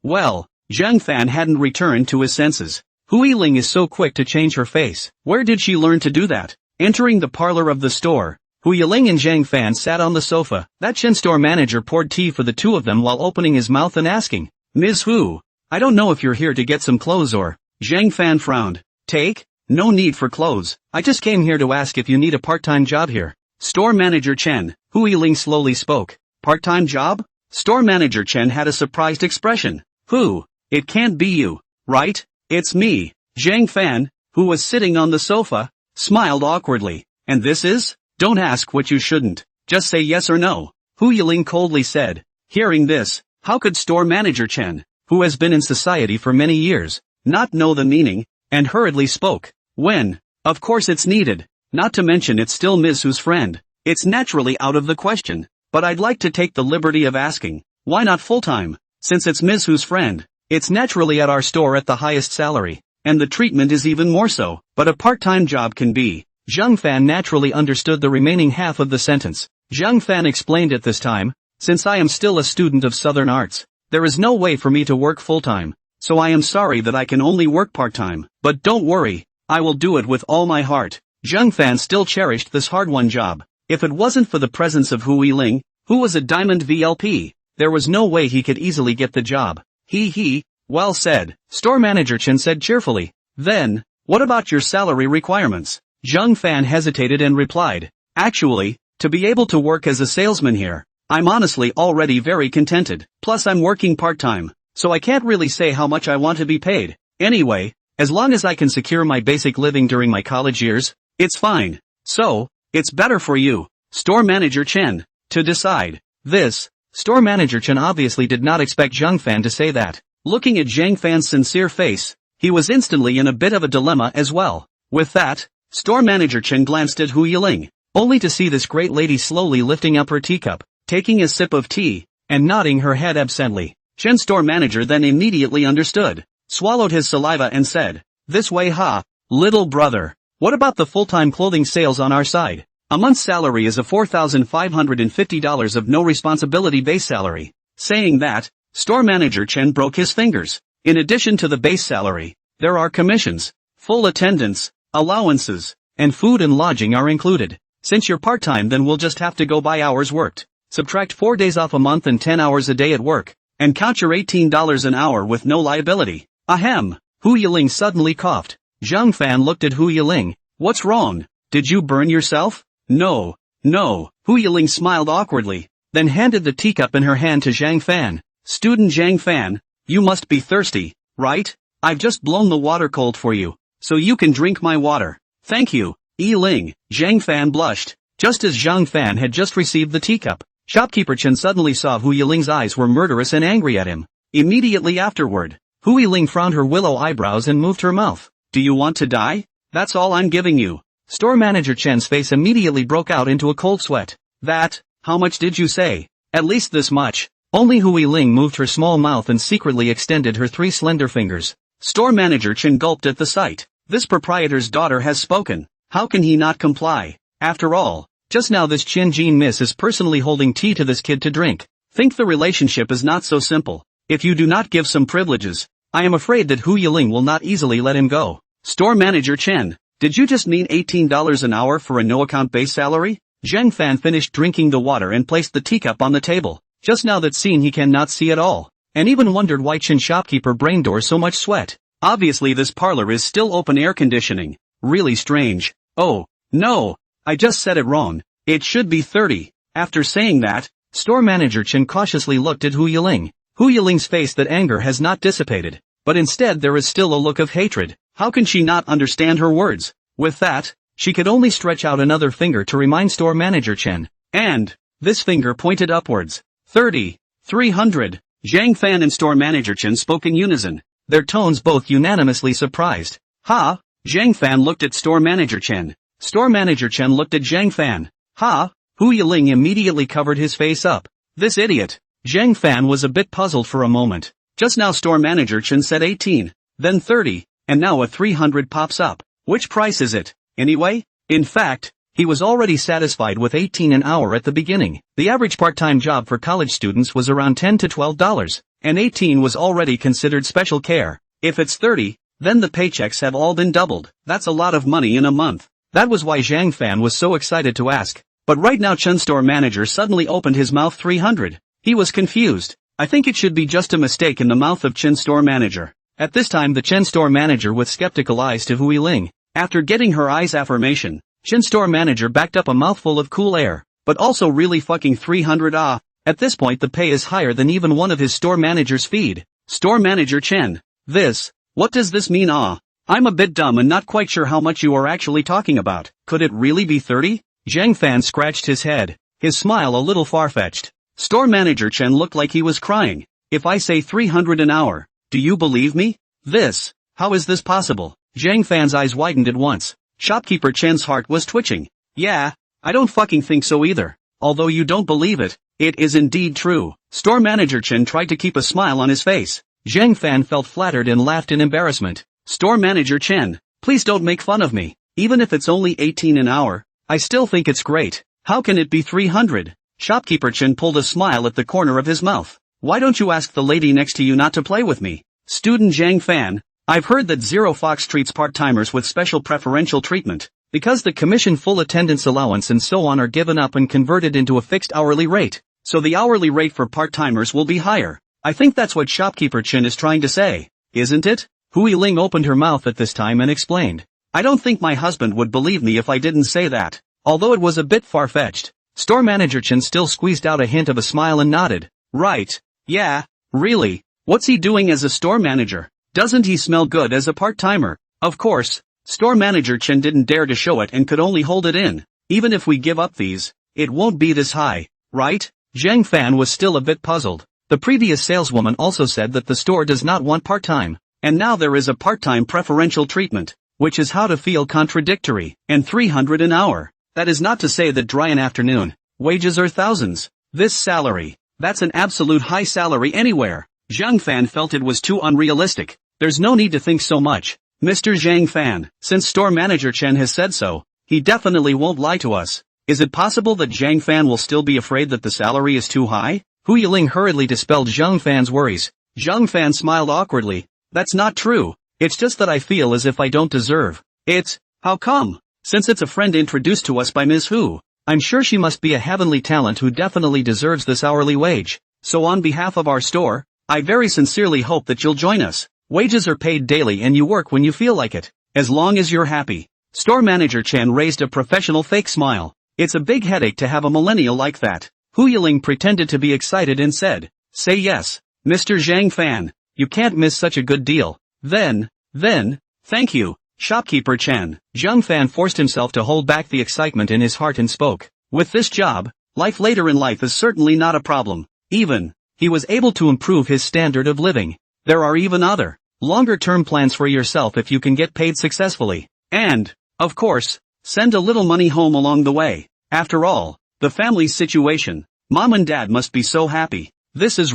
Well, Zhang Fan hadn't returned to his senses. Hu Yiling is so quick to change her face. Where did she learn to do that? Entering the parlor of the store, Hu Yiling and Zhang Fan sat on the sofa. That Chen store manager poured tea for the two of them while opening his mouth and asking, Ms. Hu, I don't know if you're here to get some clothes or... Zhang Fan frowned. Take? No need for clothes. I just came here to ask if you need a part-time job here. Store manager Chen, Hu Yiling slowly spoke. Part-time job? Store manager Chen had a surprised expression. Who? It can't be you, right? It's me. Zhang Fan, who was sitting on the sofa, smiled awkwardly. And this is? Don't ask what you shouldn't. Just say yes or no. Hu Yiling coldly said. Hearing this, how could store manager Chen, who has been in society for many years, not know the meaning, and hurriedly spoke. When? Of course it's needed. Not to mention it's still Ms. Hu's friend. It's naturally out of the question. But I'd like to take the liberty of asking, why not full-time? Since it's Ms. Hu's friend, it's naturally at our store at the highest salary, and the treatment is even more so. But a part-time job can be. Zhang Fan naturally understood the remaining half of the sentence. Zhang Fan explained at this time, since I am still a student of Southern Arts, there is no way for me to work full-time, so I am sorry that I can only work part-time. But don't worry, I will do it with all my heart. Zhang Fan still cherished this hard-won job. If it wasn't for the presence of Hu Yiling, who was a diamond VLP, there was no way he could easily get the job. Well said, store manager Chen said cheerfully. Then, what about your salary requirements? Zhang Fan hesitated and replied. Actually, to be able to work as a salesman here, I'm honestly already very contented. Plus I'm working part-time, so I can't really say how much I want to be paid. Anyway, as long as I can secure my basic living during my college years, it's fine. So, it's better for you, store manager Chen, to decide. This, Store manager Chen obviously did not expect Zhang Fan to say that. Looking at Zhang Fan's sincere face, he was instantly in a bit of a dilemma as well. With that, store manager Chen glanced at Hu Yiling, only to see this great lady slowly lifting up her teacup, taking a sip of tea, and nodding her head absently. Chen's store manager then immediately understood, swallowed his saliva and said, "This way ha, little brother. What about the full-time clothing sales on our side? A month's salary is a $4,550 of no responsibility base salary." Saying that, store manager Chen broke his fingers. In addition to the base salary, there are commissions, full attendance, allowances, and food and lodging are included. Since you're part-time, then we'll just have to go by hours worked. Subtract 4 days off a month and 10 hours a day at work, and count your $18 an hour with no liability. Ahem. Hu Yiling suddenly coughed. Zhang Fan looked at Hu Yiling. "What's wrong? Did you burn yourself?" No. Hu Yiling smiled awkwardly, then handed the teacup in her hand to Zhang Fan. "Student Zhang Fan, you must be thirsty, right? I've just blown the water cold for you, so you can drink my water." "Thank you, Yiling." Zhang Fan blushed. Just as Zhang Fan had just received the teacup, shopkeeper Chen suddenly saw Hu Yiling's eyes were murderous and angry at him. Immediately afterward, Hu Yiling frowned her willow eyebrows and moved her mouth. "Do you want to die? That's all I'm giving you." Store manager Chen's face immediately broke out into a cold sweat. How much did you say?" "At least this much." Only Hu Yiling moved her small mouth and secretly extended her 3 slender fingers. Store manager Chen gulped at the sight. This proprietor's daughter has spoken. How can he not comply? After all, just now this Chen Jin miss is personally holding tea to this kid to drink. Think the relationship is not so simple. If you do not give some privileges, I am afraid that Hu Yiling will not easily let him go. Store manager Chen, did you just mean $18 an hour for a no-account base salary? Zhang Fan finished drinking the water and placed the teacup on the table. Just now that scene he cannot see at all, and even wondered why Chen shopkeeper braindoor so much sweat. Obviously this parlor is still open air conditioning. Really strange. Oh, no, I just said it wrong. It should be 30. After saying that, store manager Chen cautiously looked at Hu Yiling. Hu Yiling's face that anger has not dissipated, but instead there is still a look of hatred. How can she not understand her words? With that, she could only stretch out another finger to remind store manager Chen, and this finger pointed upwards. 30, 300. Zhang Fan and store manager Chen spoke in unison, their tones both unanimously surprised. Ha! Zhang Fan looked at store manager Chen. Store manager Chen looked at Zhang Fan. Ha! Hu Yiling immediately covered his face up. This idiot. Zhang Fan was a bit puzzled for a moment. Just now store manager Chen said 18, then 30, and now a 300 pops up. Which price is it, anyway? In fact, he was already satisfied with 18 an hour at the beginning. The average part-time job for college students was around $10 to $12, and 18 was already considered special care. If it's 30, then the paychecks have all been doubled. That's a lot of money in a month. That was why Zhang Fan was so excited to ask. But right now Chen store manager suddenly opened his mouth. 300. He was confused. I think it should be just a mistake in the mouth of Chen store manager. At this time the Chen store manager with skeptical eyes to Hu Yiling. After getting her eyes affirmation, Chen store manager backed up a mouthful of cool air. But also really fucking 300 ah. At this point the pay is higher than even one of his store manager's feed. Store manager Chen. What does this mean ah? I'm a bit dumb and not quite sure how much you are actually talking about. Could it really be 30? Zhang Fan scratched his head, his smile a little far-fetched. Store manager Chen looked like he was crying. If I say 300 an hour, do you believe me? How is this possible? Zhang Fan's eyes widened at once. Shopkeeper Chen's heart was twitching. Yeah, I don't fucking think so either. Although you don't believe it, it is indeed true. Store manager Chen tried to keep a smile on his face. Zhang Fan felt flattered and laughed in embarrassment. Store manager Chen, please don't make fun of me. Even if it's only 18 an hour, I still think it's great. How can it be 300? Shopkeeper Chen pulled a smile at the corner of his mouth. Why don't you ask the lady next to you not to play with me? Student Zhang Fan, I've heard that Zero Fox treats part-timers with special preferential treatment, because the commission, full attendance allowance and so on are given up and converted into a fixed hourly rate, so the hourly rate for part-timers will be higher. I think that's what Shopkeeper Chen is trying to say, isn't it? Hu Yiling opened her mouth at this time and explained. I don't think my husband would believe me if I didn't say that, although it was a bit far-fetched. Store manager Chen still squeezed out a hint of a smile and nodded. Right. Yeah, really. What's he doing as a store manager? Doesn't he smell good as a part-timer? Of course. Store manager Chen didn't dare to show it and could only hold it in. Even if we give up these, it won't be this high, right? Zhang Fan was still a bit puzzled. The previous saleswoman also said that the store does not want part-time, and now there is a part-time preferential treatment, which is how to feel contradictory, and 300 an hour. That is not to say that dry an afternoon. Wages are thousands. This salary, that's an absolute high salary anywhere. Zhang Fan felt it was too unrealistic. There's no need to think so much, Mr. Zhang Fan. Since store manager Chen has said so, he definitely won't lie to us. Is it possible that Zhang Fan will still be afraid that the salary is too high? Hu Yiling hurriedly dispelled Zhang Fan's worries. Zhang Fan smiled awkwardly. That's not true. It's just that I feel as if I don't deserve it. How come? Since it's a friend introduced to us by Ms. Hu, I'm sure she must be a heavenly talent who definitely deserves this hourly wage. So on behalf of our store, I very sincerely hope that you'll join us. Wages are paid daily and you work when you feel like it, as long as you're happy. Store manager Chen raised a professional fake smile. It's a big headache to have a millennial like that. Hu Yiling pretended to be excited and said, say yes, Mr. Zhang Fan. You can't miss such a good deal. Then, thank you, shopkeeper Chen. Zhang Fan forced himself to hold back the excitement in his heart and spoke. With this job, life later in life is certainly not a problem. He was able to improve his standard of living. There are even other, longer-term plans for yourself if you can get paid successfully. And, of course, send a little money home along the way. After all, the family's situation, mom and dad must be so happy. This is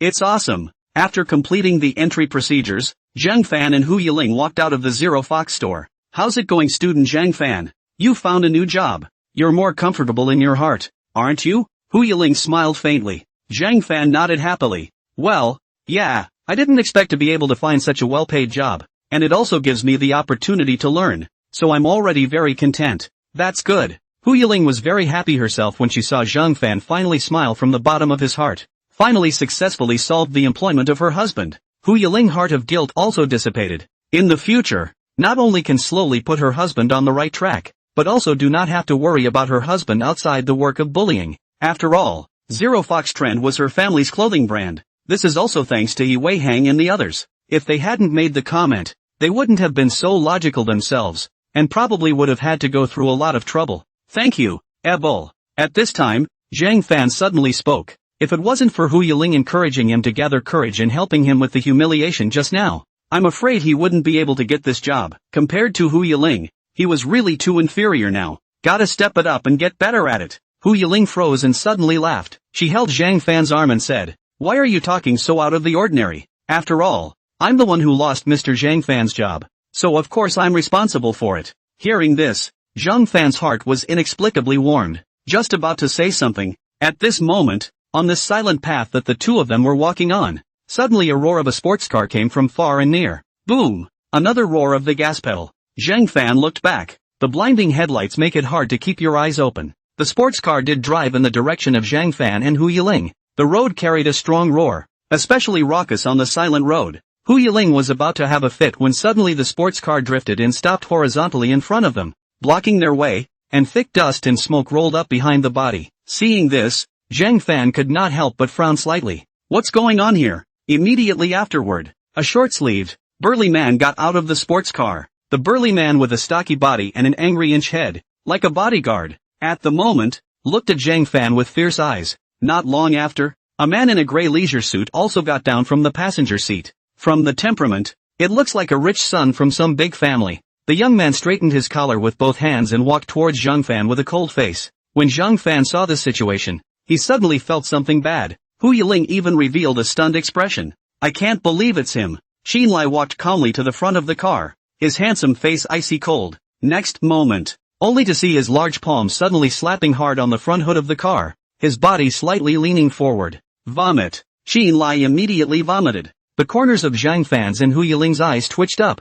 it's awesome. After completing the entry procedures, Zhang Fan and Hu Yiling walked out of the Zero Fox store. How's it going, student Zhang Fan? You found a new job. You're more comfortable in your heart, aren't you? Hu Yiling smiled faintly. Zhang Fan nodded happily. Well, yeah, I didn't expect to be able to find such a well-paid job, and it also gives me the opportunity to learn, so I'm already very content. That's good. Hu Yiling was very happy herself when she saw Zhang Fan finally smile from the bottom of his heart. Finally successfully solved the employment of her husband. Hu Yiling's heart of guilt also dissipated. In the future, not only can slowly put her husband on the right track, but also do not have to worry about her husband outside the work of bullying. After all, Zero Fox Trend was her family's clothing brand. This is also thanks to Yi Wei Hang and the others. If they hadn't made the comment, they wouldn't have been so logical themselves, and probably would have had to go through a lot of trouble. Thank you, Ebol. At this time, Zhang Fan suddenly spoke. If it wasn't for Hu Yiling encouraging him to gather courage and helping him with the humiliation just now, I'm afraid he wouldn't be able to get this job. Compared to Hu Yiling, he was really too inferior now. Gotta step it up and get better at it. Hu Yiling froze and suddenly laughed. She held Zhang Fan's arm and said, why are you talking so out of the ordinary? After all, I'm the one who lost Mr. Zhang Fan's job, so of course I'm responsible for it. Hearing this, Zhang Fan's heart was inexplicably warmed. Just about to say something, at this moment, on this silent path that the two of them were walking on, suddenly a roar of a sports car came from far and near. Boom! Another roar of the gas pedal. Zhang Fan looked back. The blinding headlights make it hard to keep your eyes open. The sports car did drive in the direction of Zhang Fan and Hu Yiling. The road carried a strong roar, especially raucous on the silent road. Hu Yiling was about to have a fit when suddenly the sports car drifted and stopped horizontally in front of them, blocking their way, and thick dust and smoke rolled up behind the body. Seeing this, Zhang Fan could not help but frown slightly. What's going on here? Immediately afterward, a short-sleeved, burly man got out of the sports car. The burly man with a stocky body and an angry inch head, like a bodyguard, at the moment, looked at Zhang Fan with fierce eyes. Not long after, a man in a gray leisure suit also got down from the passenger seat. From the temperament, it looks like a rich son from some big family. The young man straightened his collar with both hands and walked towards Zhang Fan with a cold face. When Zhang Fan saw this situation, he suddenly felt something bad. Hu Yiling even revealed a stunned expression. I can't believe it's him. Xin Lai walked calmly to the front of the car, his handsome face icy cold. Next moment, only to see his large palm suddenly slapping hard on the front hood of the car, his body slightly leaning forward. Vomit. Xin Lai immediately vomited. The corners of Zhang Fan's and Hu Yiling's eyes twitched up.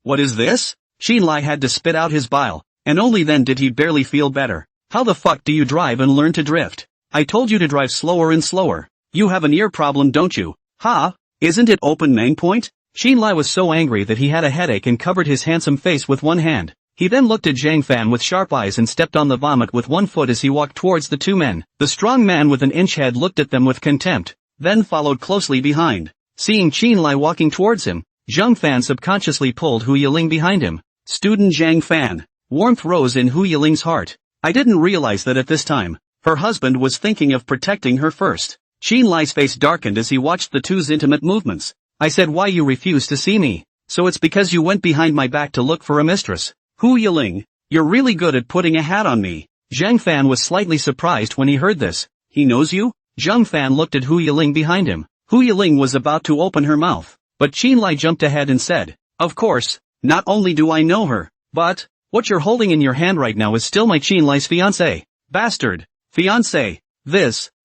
What is this? Xin Lai had to spit out his bile, and only then did he barely feel better. How the fuck do you drive and learn to drift? I told you to drive slower and slower. You have an ear problem, don't you? Ha? Isn't it open main point? Xin Lai was so angry that he had a headache and covered his handsome face with one hand. He then looked at Zhang Fan with sharp eyes and stepped on the vomit with one foot as he walked towards the two men. The strong man with an inch head looked at them with contempt, then followed closely behind. Seeing Xin Lai walking towards him, Zhang Fan subconsciously pulled Hu Yiling behind him. Student Zhang Fan. Warmth rose in Hu Yiling's heart. I didn't realize that at this time, Her husband was thinking of protecting her first. Qin Lai's face darkened as he watched the two's intimate movements. I said why you refused to see me. So it's because you went behind my back to look for a mistress. Hu Yiling, you're really good at putting a hat on me. Zhang Fan was slightly surprised when he heard this. He knows you? Zhang Fan looked at Hu Yiling behind him. Hu Yiling was about to open her mouth, but Qin Lai jumped ahead and said, of course, not only do I know her, but, what you're holding in your hand right now is still my Qin Lai's fiancé. Bastard. Fiancé.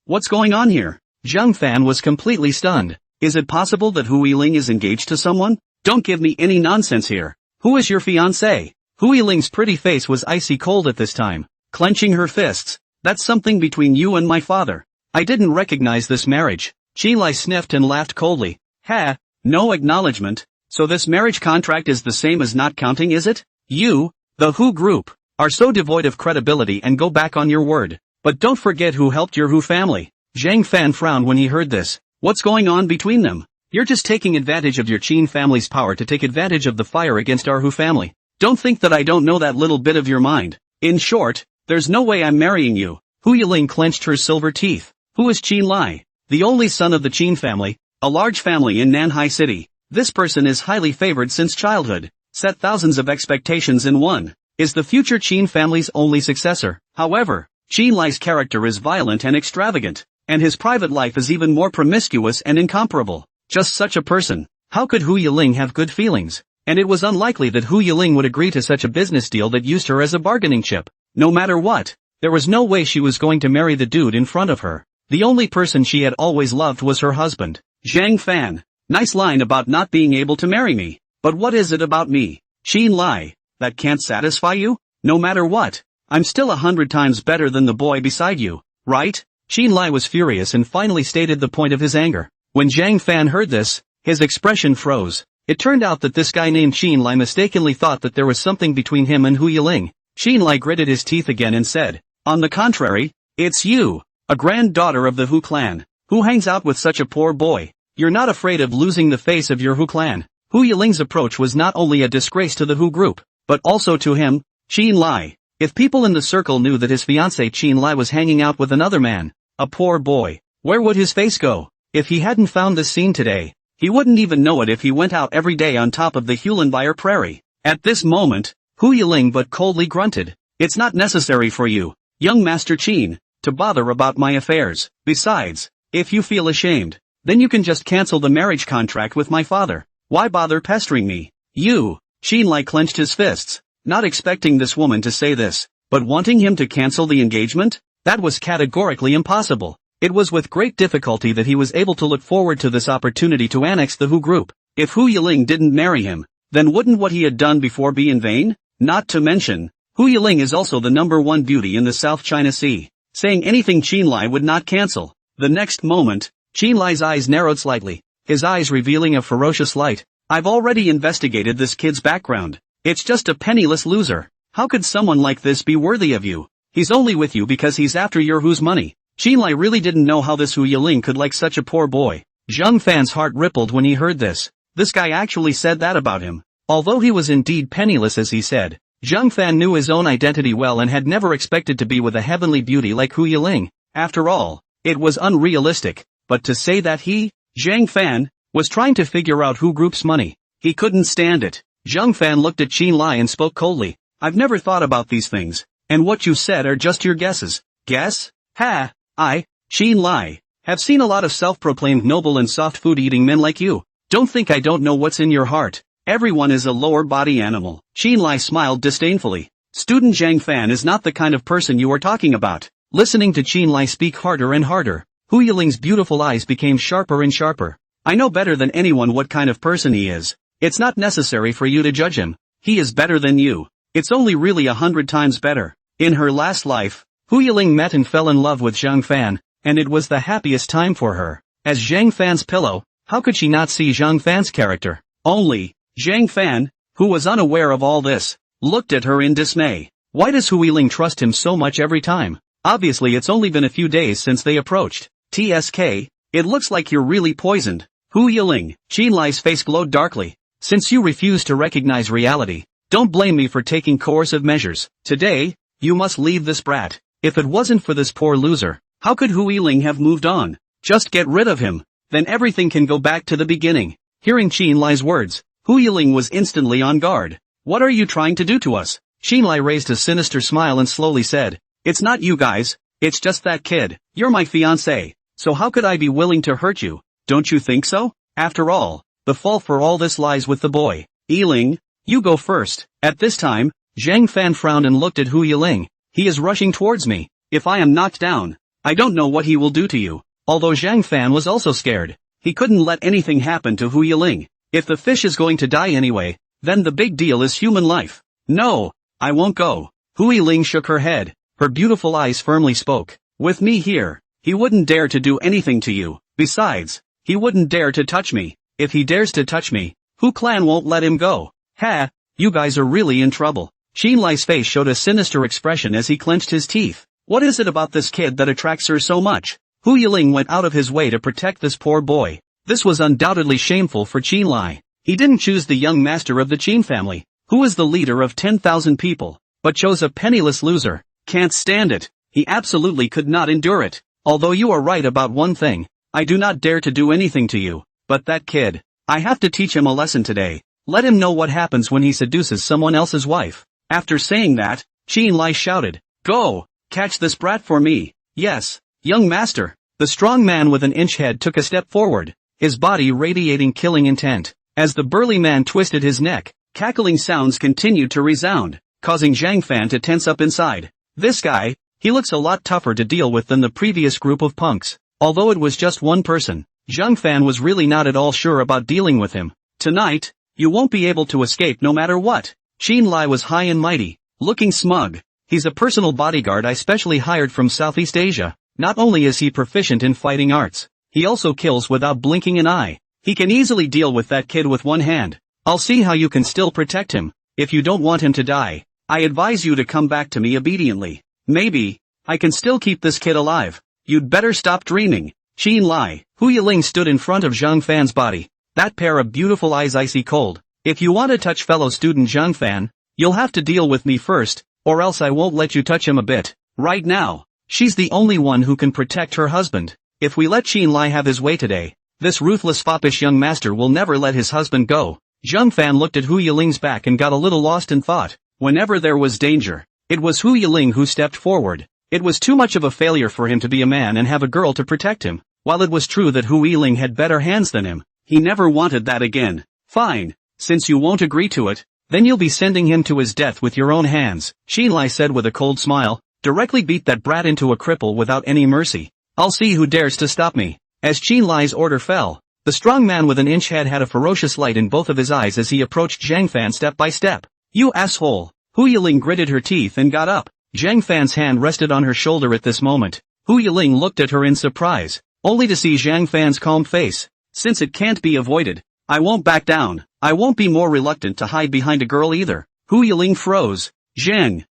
What's going on here? Zhang Fan was completely stunned. Is it possible that Hu Yiling is engaged to someone? Don't give me any nonsense here. Who is your fiancé? Hu Yiling's pretty face was icy cold at this time, clenching her fists. That's something between you and my father. I didn't recognize this marriage. Qin Lai sniffed and laughed coldly. Ha, no acknowledgement. So this marriage contract is the same as not counting, is it? You, the Hu group, are so devoid of credibility and go back on your word. But don't forget who helped your Hu family. Zhang Fan frowned when he heard this. What's going on between them? You're just taking advantage of your Qin family's power to take advantage of the fire against our Hu family. Don't think that I don't know that little bit of your mind. In short, there's no way I'm marrying you. Hu Yiling clenched her silver teeth. Who is Qin Lai? The only son of the Qin family, a large family in Nanhai City. This person is highly favored since childhood, set thousands of expectations in one, is the future Qin family's only successor. However, Qin Lai's character is violent and extravagant, and his private life is even more promiscuous and incomparable. Just such a person. How could Hu Yiling have good feelings? And it was unlikely that Hu Yiling would agree to such a business deal that used her as a bargaining chip. No matter what, there was no way she was going to marry the dude in front of her. The only person she had always loved was her husband. Zhang Fan. Nice line about not being able to marry me. But what is it about me, Qin Lai, that can't satisfy you? No matter what, I'm still 100 times better than the boy beside you, right? Qin Lai was furious and finally stated the point of his anger. When Zhang Fan heard this, his expression froze. It turned out that this guy named Qin Lai mistakenly thought that there was something between him and Hu Yiling. Qin Lai gritted his teeth again and said, on the contrary, it's you, a granddaughter of the Hu clan, who hangs out with such a poor boy. You're not afraid of losing the face of your Hu clan. Hu Yiling's approach was not only a disgrace to the Hu group, but also to him, Qin Lai. If people in the circle knew that his fiancé Qin Lai was hanging out with another man, a poor boy, where would his face go? If he hadn't found this scene today, he wouldn't even know it if he went out every day on top of the Hulanbire prairie. At this moment, Hu Yiling but coldly grunted. It's not necessary for you, young Master Qin, to bother about my affairs. Besides, if you feel ashamed, then you can just cancel the marriage contract with my father. Why bother pestering me? You, Qin Lai clenched his fists, not expecting this woman to say this, but wanting him to cancel the engagement? That was categorically impossible. It was with great difficulty that he was able to look forward to this opportunity to annex the Hu group. If Hu Yiling didn't marry him, then wouldn't what he had done before be in vain? Not to mention, Hu Yiling is also the #1 beauty in the South China Sea. Saying anything Qin Lai would not cancel. The next moment, Qin Lai's eyes narrowed slightly, his eyes revealing a ferocious light. I've already investigated this kid's background. It's just a penniless loser. How could someone like this be worthy of you? He's only with you because he's after your Hu's money. Qin Lai really didn't know how this Hu Yiling could like such a poor boy. Zhang Fan's heart rippled when he heard this. This guy actually said that about him. Although he was indeed penniless as he said, Zhang Fan knew his own identity well and had never expected to be with a heavenly beauty like Hu Yiling. After all, it was unrealistic. But to say that he, Zhang Fan, was trying to figure out Hu group's money, he couldn't stand it. Zhang Fan looked at Qin Lai and spoke coldly. I've never thought about these things, and what you said are just your guesses. Guess? Ha! I, Qin Lai, have seen a lot of self-proclaimed noble and soft food-eating men like you. Don't think I don't know what's in your heart. Everyone is a lower body animal. Qin Lai smiled disdainfully. Student Zhang Fan is not the kind of person you are talking about. Listening to Qin Lai speak harder and harder, Hu Yiling's beautiful eyes became sharper and sharper. I know better than anyone what kind of person he is. It's not necessary for you to judge him. He is better than you. It's only really 100 times better. In her last life, Hu Yiling met and fell in love with Zhang Fan, and it was the happiest time for her. As Zhang Fan's pillow, how could she not see Zhang Fan's character? Only, Zhang Fan, who was unaware of all this, looked at her in dismay. Why does Hu Yiling trust him so much every time? Obviously it's only been a few days since they approached. TSK, it looks like you're really poisoned. Hu Yiling, Qin Lai's face glowed darkly. Since you refuse to recognize reality, don't blame me for taking coercive measures. Today, you must leave this brat. If it wasn't for this poor loser, how could Hu Yiling have moved on? Just get rid of him. Then everything can go back to the beginning. Hearing Qinlai's words, Hu Yiling was instantly on guard. What are you trying to do to us? Qinlai raised a sinister smile and slowly said, it's not you guys, it's just that kid. You're my fiancé, so how could I be willing to hurt you? Don't you think so? After all, the fault for all this lies with the boy. Yiling, you go first. At this time, Zhang Fan frowned and looked at Hu Yiling. He is rushing towards me. If I am knocked down, I don't know what he will do to you. Although Zhang Fan was also scared. He couldn't let anything happen to Hu Yiling. If the fish is going to die anyway, then the big deal is human life. No, I won't go. Hu Yiling shook her head. Her beautiful eyes firmly spoke. With me here, he wouldn't dare to do anything to you. Besides, he wouldn't dare to touch me. If he dares to touch me, Hu Clan won't let him go. Ha, you guys are really in trouble. Qinlai's face showed a sinister expression as he clenched his teeth. What is it about this kid that attracts her so much? Hu Yiling went out of his way to protect this poor boy. This was undoubtedly shameful for Qinlai. He didn't choose the young master of the Qin family, who is the leader of 10,000 people, but chose a penniless loser. Can't stand it. He absolutely could not endure it. Although you are right about one thing, I do not dare to do anything to you, but that kid, I have to teach him a lesson today. Let him know what happens when he seduces someone else's wife. After saying that, Qinlai shouted, go, catch this brat for me. Yes, young master. The strong man with an inch head took a step forward, his body radiating killing intent. As the burly man twisted his neck, cackling sounds continued to resound, causing Zhang Fan to tense up inside. This guy, he looks a lot tougher to deal with than the previous group of punks. Although it was just one person, Zhang Fan was really not at all sure about dealing with him. Tonight, you won't be able to escape no matter what. Qinlai was high and mighty, looking smug. He's a personal bodyguard I specially hired from Southeast Asia. Not only is he proficient in fighting arts, he also kills without blinking an eye. He can easily deal with that kid with one hand. I'll see how you can still protect him. If you don't want him to die, I advise you to come back to me obediently. Maybe I can still keep this kid alive. You'd better stop dreaming. Qinlai, Hu Yiling stood in front of Zhang Fan's body. That pair of beautiful eyes icy cold. If you want to touch fellow student Zhang Fan, you'll have to deal with me first, or else I won't let you touch him a bit. Right now, she's the only one who can protect her husband. If we let Qinlai have his way today, this ruthless foppish young master will never let his husband go. Zhang Fan looked at Hu Yiling's back and got a little lost in thought. Whenever there was danger, it was Hu Yiling who stepped forward. It was too much of a failure for him to be a man and have a girl to protect him. While it was true that Hu Yiling had better hands than him, he never wanted that again. Fine, since you won't agree to it, then you'll be sending him to his death with your own hands, Qinlai said with a cold smile. Directly beat that brat into a cripple without any mercy. I'll see who dares to stop me. As Qinlai's order fell, the strong man with an inch head had a ferocious light in both of his eyes as he approached Zhang Fan step by step. You asshole! Hu Yiling gritted her teeth and got up. Zhang Fan's hand rested on her shoulder at this moment. Hu Yiling looked at her in surprise, only to see Zhang Fan's calm face. Since it can't be avoided, I won't back down. I won't be more reluctant to hide behind a girl either. Hu Yiling froze. Zhang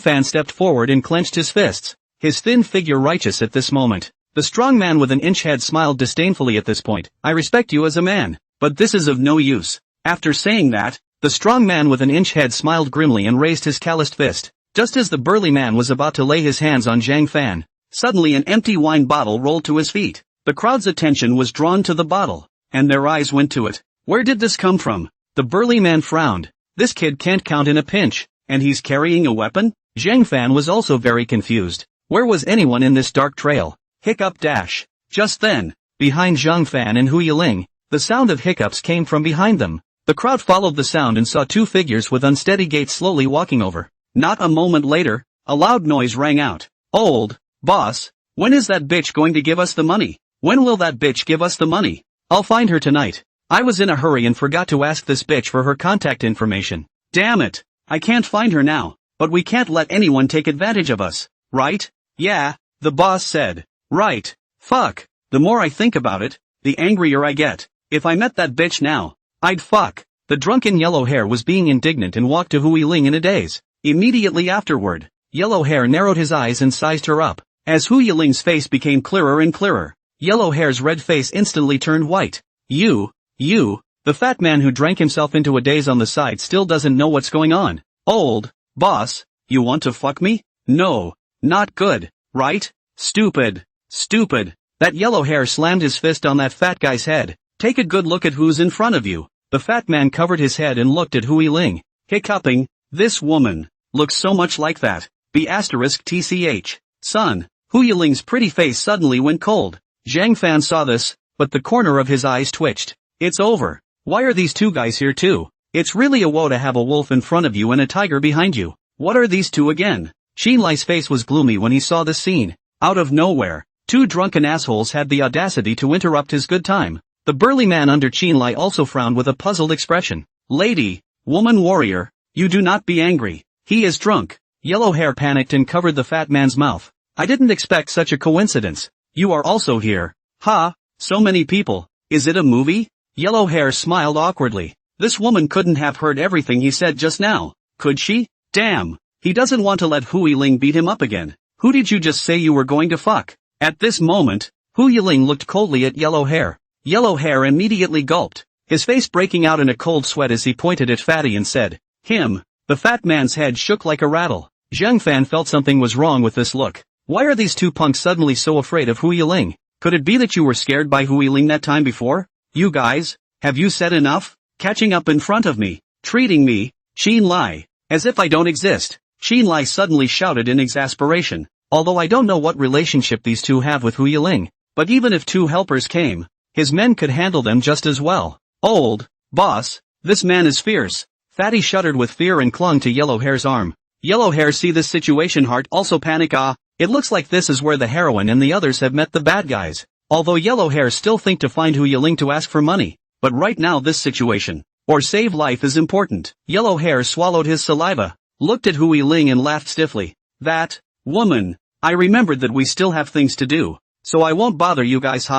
Fan stepped forward and clenched his fists, his thin figure righteous at this moment. The strong man with an inch head smiled disdainfully at this point. I respect you as a man, but this is of no use. After saying that, the strong man with an inch head smiled grimly and raised his calloused fist. Just as the burly man was about to lay his hands on Zhang Fan, suddenly an empty wine bottle rolled to his feet. The crowd's attention was drawn to the bottle, and their eyes went to it. Where did this come from? The burly man frowned. This kid can't count in a pinch, and he's carrying a weapon? Zhang Fan was also very confused. Where was anyone in this dark trail? Hiccup dash. Just then, behind Zhang Fan and Hu Yiling, the sound of hiccups came from behind them. The crowd followed the sound and saw two figures with unsteady gaits slowly walking over. Not a moment later, a loud noise rang out. Old boss, when is that bitch going to give us the money? When will that bitch give us the money? I'll find her tonight. I was in a hurry and forgot to ask this bitch for her contact information. Damn it, I can't find her now, but we can't let anyone take advantage of us, right? Yeah, the boss said. Right. Fuck. The more I think about it, the angrier I get. If I met that bitch now, I'd fuck. The drunken yellow hair was being indignant and walked to Hu Yiling in a daze. Immediately afterward, yellow hair narrowed his eyes and sized her up. As Hu Yiling's face became clearer and clearer, yellow hair's red face instantly turned white. You, the fat man who drank himself into a daze on the side still doesn't know what's going on. Old boss, you want to fuck me? No, Not good, right? Stupid. Stupid. That yellow hair slammed his fist on that fat guy's head. Take a good look at who's in front of you. The fat man covered his head and looked at Hui Ling, hiccuping. This woman looks so much like that. B*TCH. Son. Hui Ling's pretty face suddenly went cold. Zhang Fan saw this, but the corner of his eyes twitched. It's over. Why are these two guys here too? It's really a woe to have a wolf in front of you and a tiger behind you. What are these two again? Xin Lai's face was gloomy when he saw this scene. Out of nowhere, two drunken assholes had the audacity to interrupt his good time. The burly man under Xin Lai also frowned with a puzzled expression. Lady, woman warrior, you do not be angry. He is drunk. Yellow hair panicked and covered the fat man's mouth. I didn't expect such a coincidence. You are also here. Ha, so many people. Is it a movie? Yellow hair smiled awkwardly. This woman couldn't have heard everything he said just now, could she? Damn, he doesn't want to let Hui Ling beat him up again. Who did you just say you were going to fuck? At this moment, Hui Ling looked coldly at yellow hair. Yellow hair immediately gulped, his face breaking out in a cold sweat as he pointed at Fatty and said, him. The fat man's head shook like a rattle. Zhang Fan felt something was wrong with this look. Why are these two punks suddenly so afraid of Hui Ling? Could it be that you were scared by Hui Ling that time before? You guys, have you said enough? Catching up in front of me, treating me, Xin Lai, as if I don't exist. Xin Lai suddenly shouted in exasperation. Although I don't know what relationship these two have with Hui Ling, but even if two helpers came, his men could handle them just as well. Old boss, this man is fierce. Fatty shuddered with fear and clung to Yellow Hair's arm. Yellow Hair see this situation heart also panic. It looks like this is where the heroine and the others have met the bad guys. Although Yellow Hair still think to find Hui Ling to ask for money. But right now this situation, or save life is important. Yellow Hair swallowed his saliva, looked at Hui Ling and laughed stiffly. That woman. I remembered that we still have things to do, so I won't bother you guys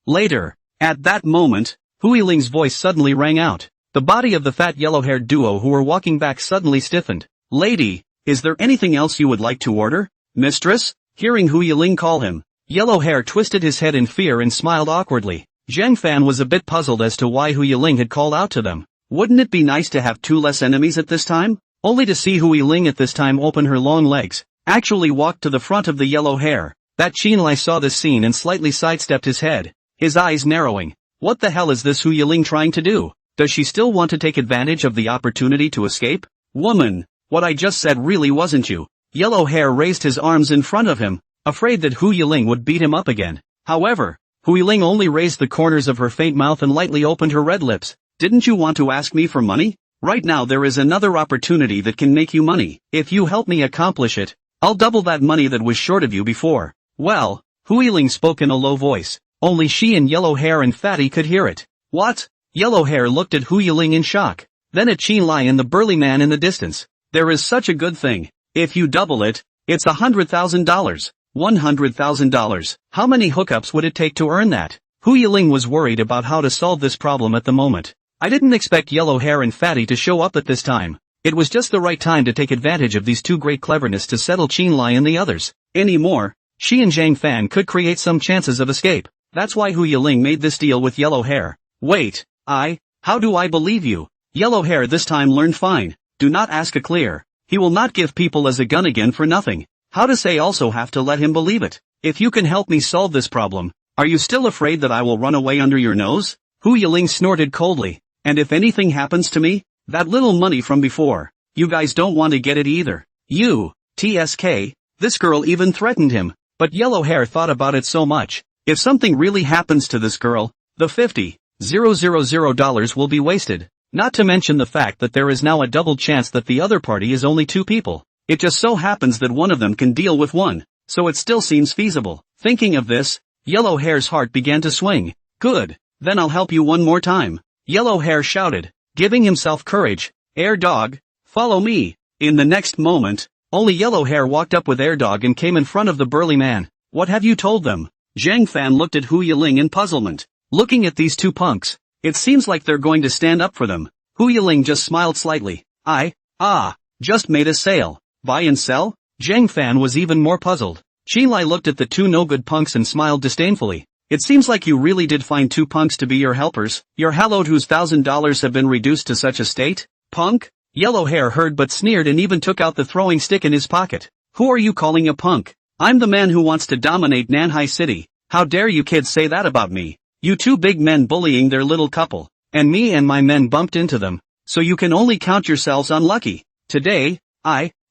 Later. At that moment, Hui Ling's voice suddenly rang out. The body of the fat yellow-haired duo who were walking back suddenly stiffened. Lady, is there anything else you would like to order? Mistress? Hearing Hui Ling call him, Yellow Hair twisted his head in fear and smiled awkwardly. Zhang Fan was a bit puzzled as to why Hui Ling had called out to them. Wouldn't it be nice to have two less enemies at this time? Only to see Hui Ling at this time open her long legs, actually walked to the front of the Yellow Hair. That Xin Lai saw this scene and slightly sidestepped his head, his eyes narrowing. What the hell is this Hui Ling trying to do? Does she still want to take advantage of the opportunity to escape? Woman, what I just said really wasn't you. Yellow Hair raised his arms in front of him, afraid that Hui Ling would beat him up again. However, Hui Ling only raised the corners of her faint mouth and lightly opened her red lips. Didn't you want to ask me for money? Right now there is another opportunity that can make you money. If you help me accomplish it, I'll double that money that was short of you before. Well, Hui Ling spoke in a low voice. Only she and Yellow Hair and Fatty could hear it. What? Yellow Hair looked at Hui Ling in shock, then at Xin Lai and the burly man in the distance. There is such a good thing. If you double it, it's $100,000. $100,000. How many hookups would it take to earn that? Hui Ling was worried about how to solve this problem at the moment. I didn't expect Yellow Hair and Fatty to show up at this time. It was just the right time to take advantage of these two great cleverness to settle Xin Lai and the others. Anymore, she and Zhang Fan could create some chances of escape. That's why Hui Ling made this deal with Yellow Hair. Wait, how do I believe you? Yellow Hair this time learned fine. Do not ask a clear. He will not give people as a gun again for nothing. How to say also have to let him believe it. If you can help me solve this problem, are you still afraid that I will run away under your nose? Hui Ling snorted coldly. And if anything happens to me? That little money from before. You guys don't want to get it either. You, TSK, this girl even threatened him. But Yellow Hair thought about it so much. If something really happens to this girl, the $50,000 will be wasted. Not to mention the fact that there is now a double chance that the other party is only two people. It just so happens that one of them can deal with one, so it still seems feasible. Thinking of this, Yellow Hair's heart began to swing. Good, then I'll help you one more time. Yellow Hair shouted, giving himself courage. Air Dog, follow me. In the next moment, only Yellow Hair walked up with Air Dog and came in front of the burly man. What have you told them? Zhang Fan looked at Hui Ling in puzzlement. Looking at these two punks, it seems like they're going to stand up for them. Hui Ling just smiled slightly. Just made a sale. Buy and sell? Zhang Fan was even more puzzled. Xin Lai looked at the two no-good punks and smiled disdainfully. It seems like you really did find two punks to be your helpers, your hallowed whose $1,000 have been reduced to such a state? Punk? Yellow Hair heard but sneered and even took out the throwing stick in his pocket. Who are you calling a punk? I'm the man who wants to dominate Nanhai City. How dare you kids say that about me? You two big men bullying their little couple. And me and my men bumped into them. So you can only count yourselves unlucky. Today,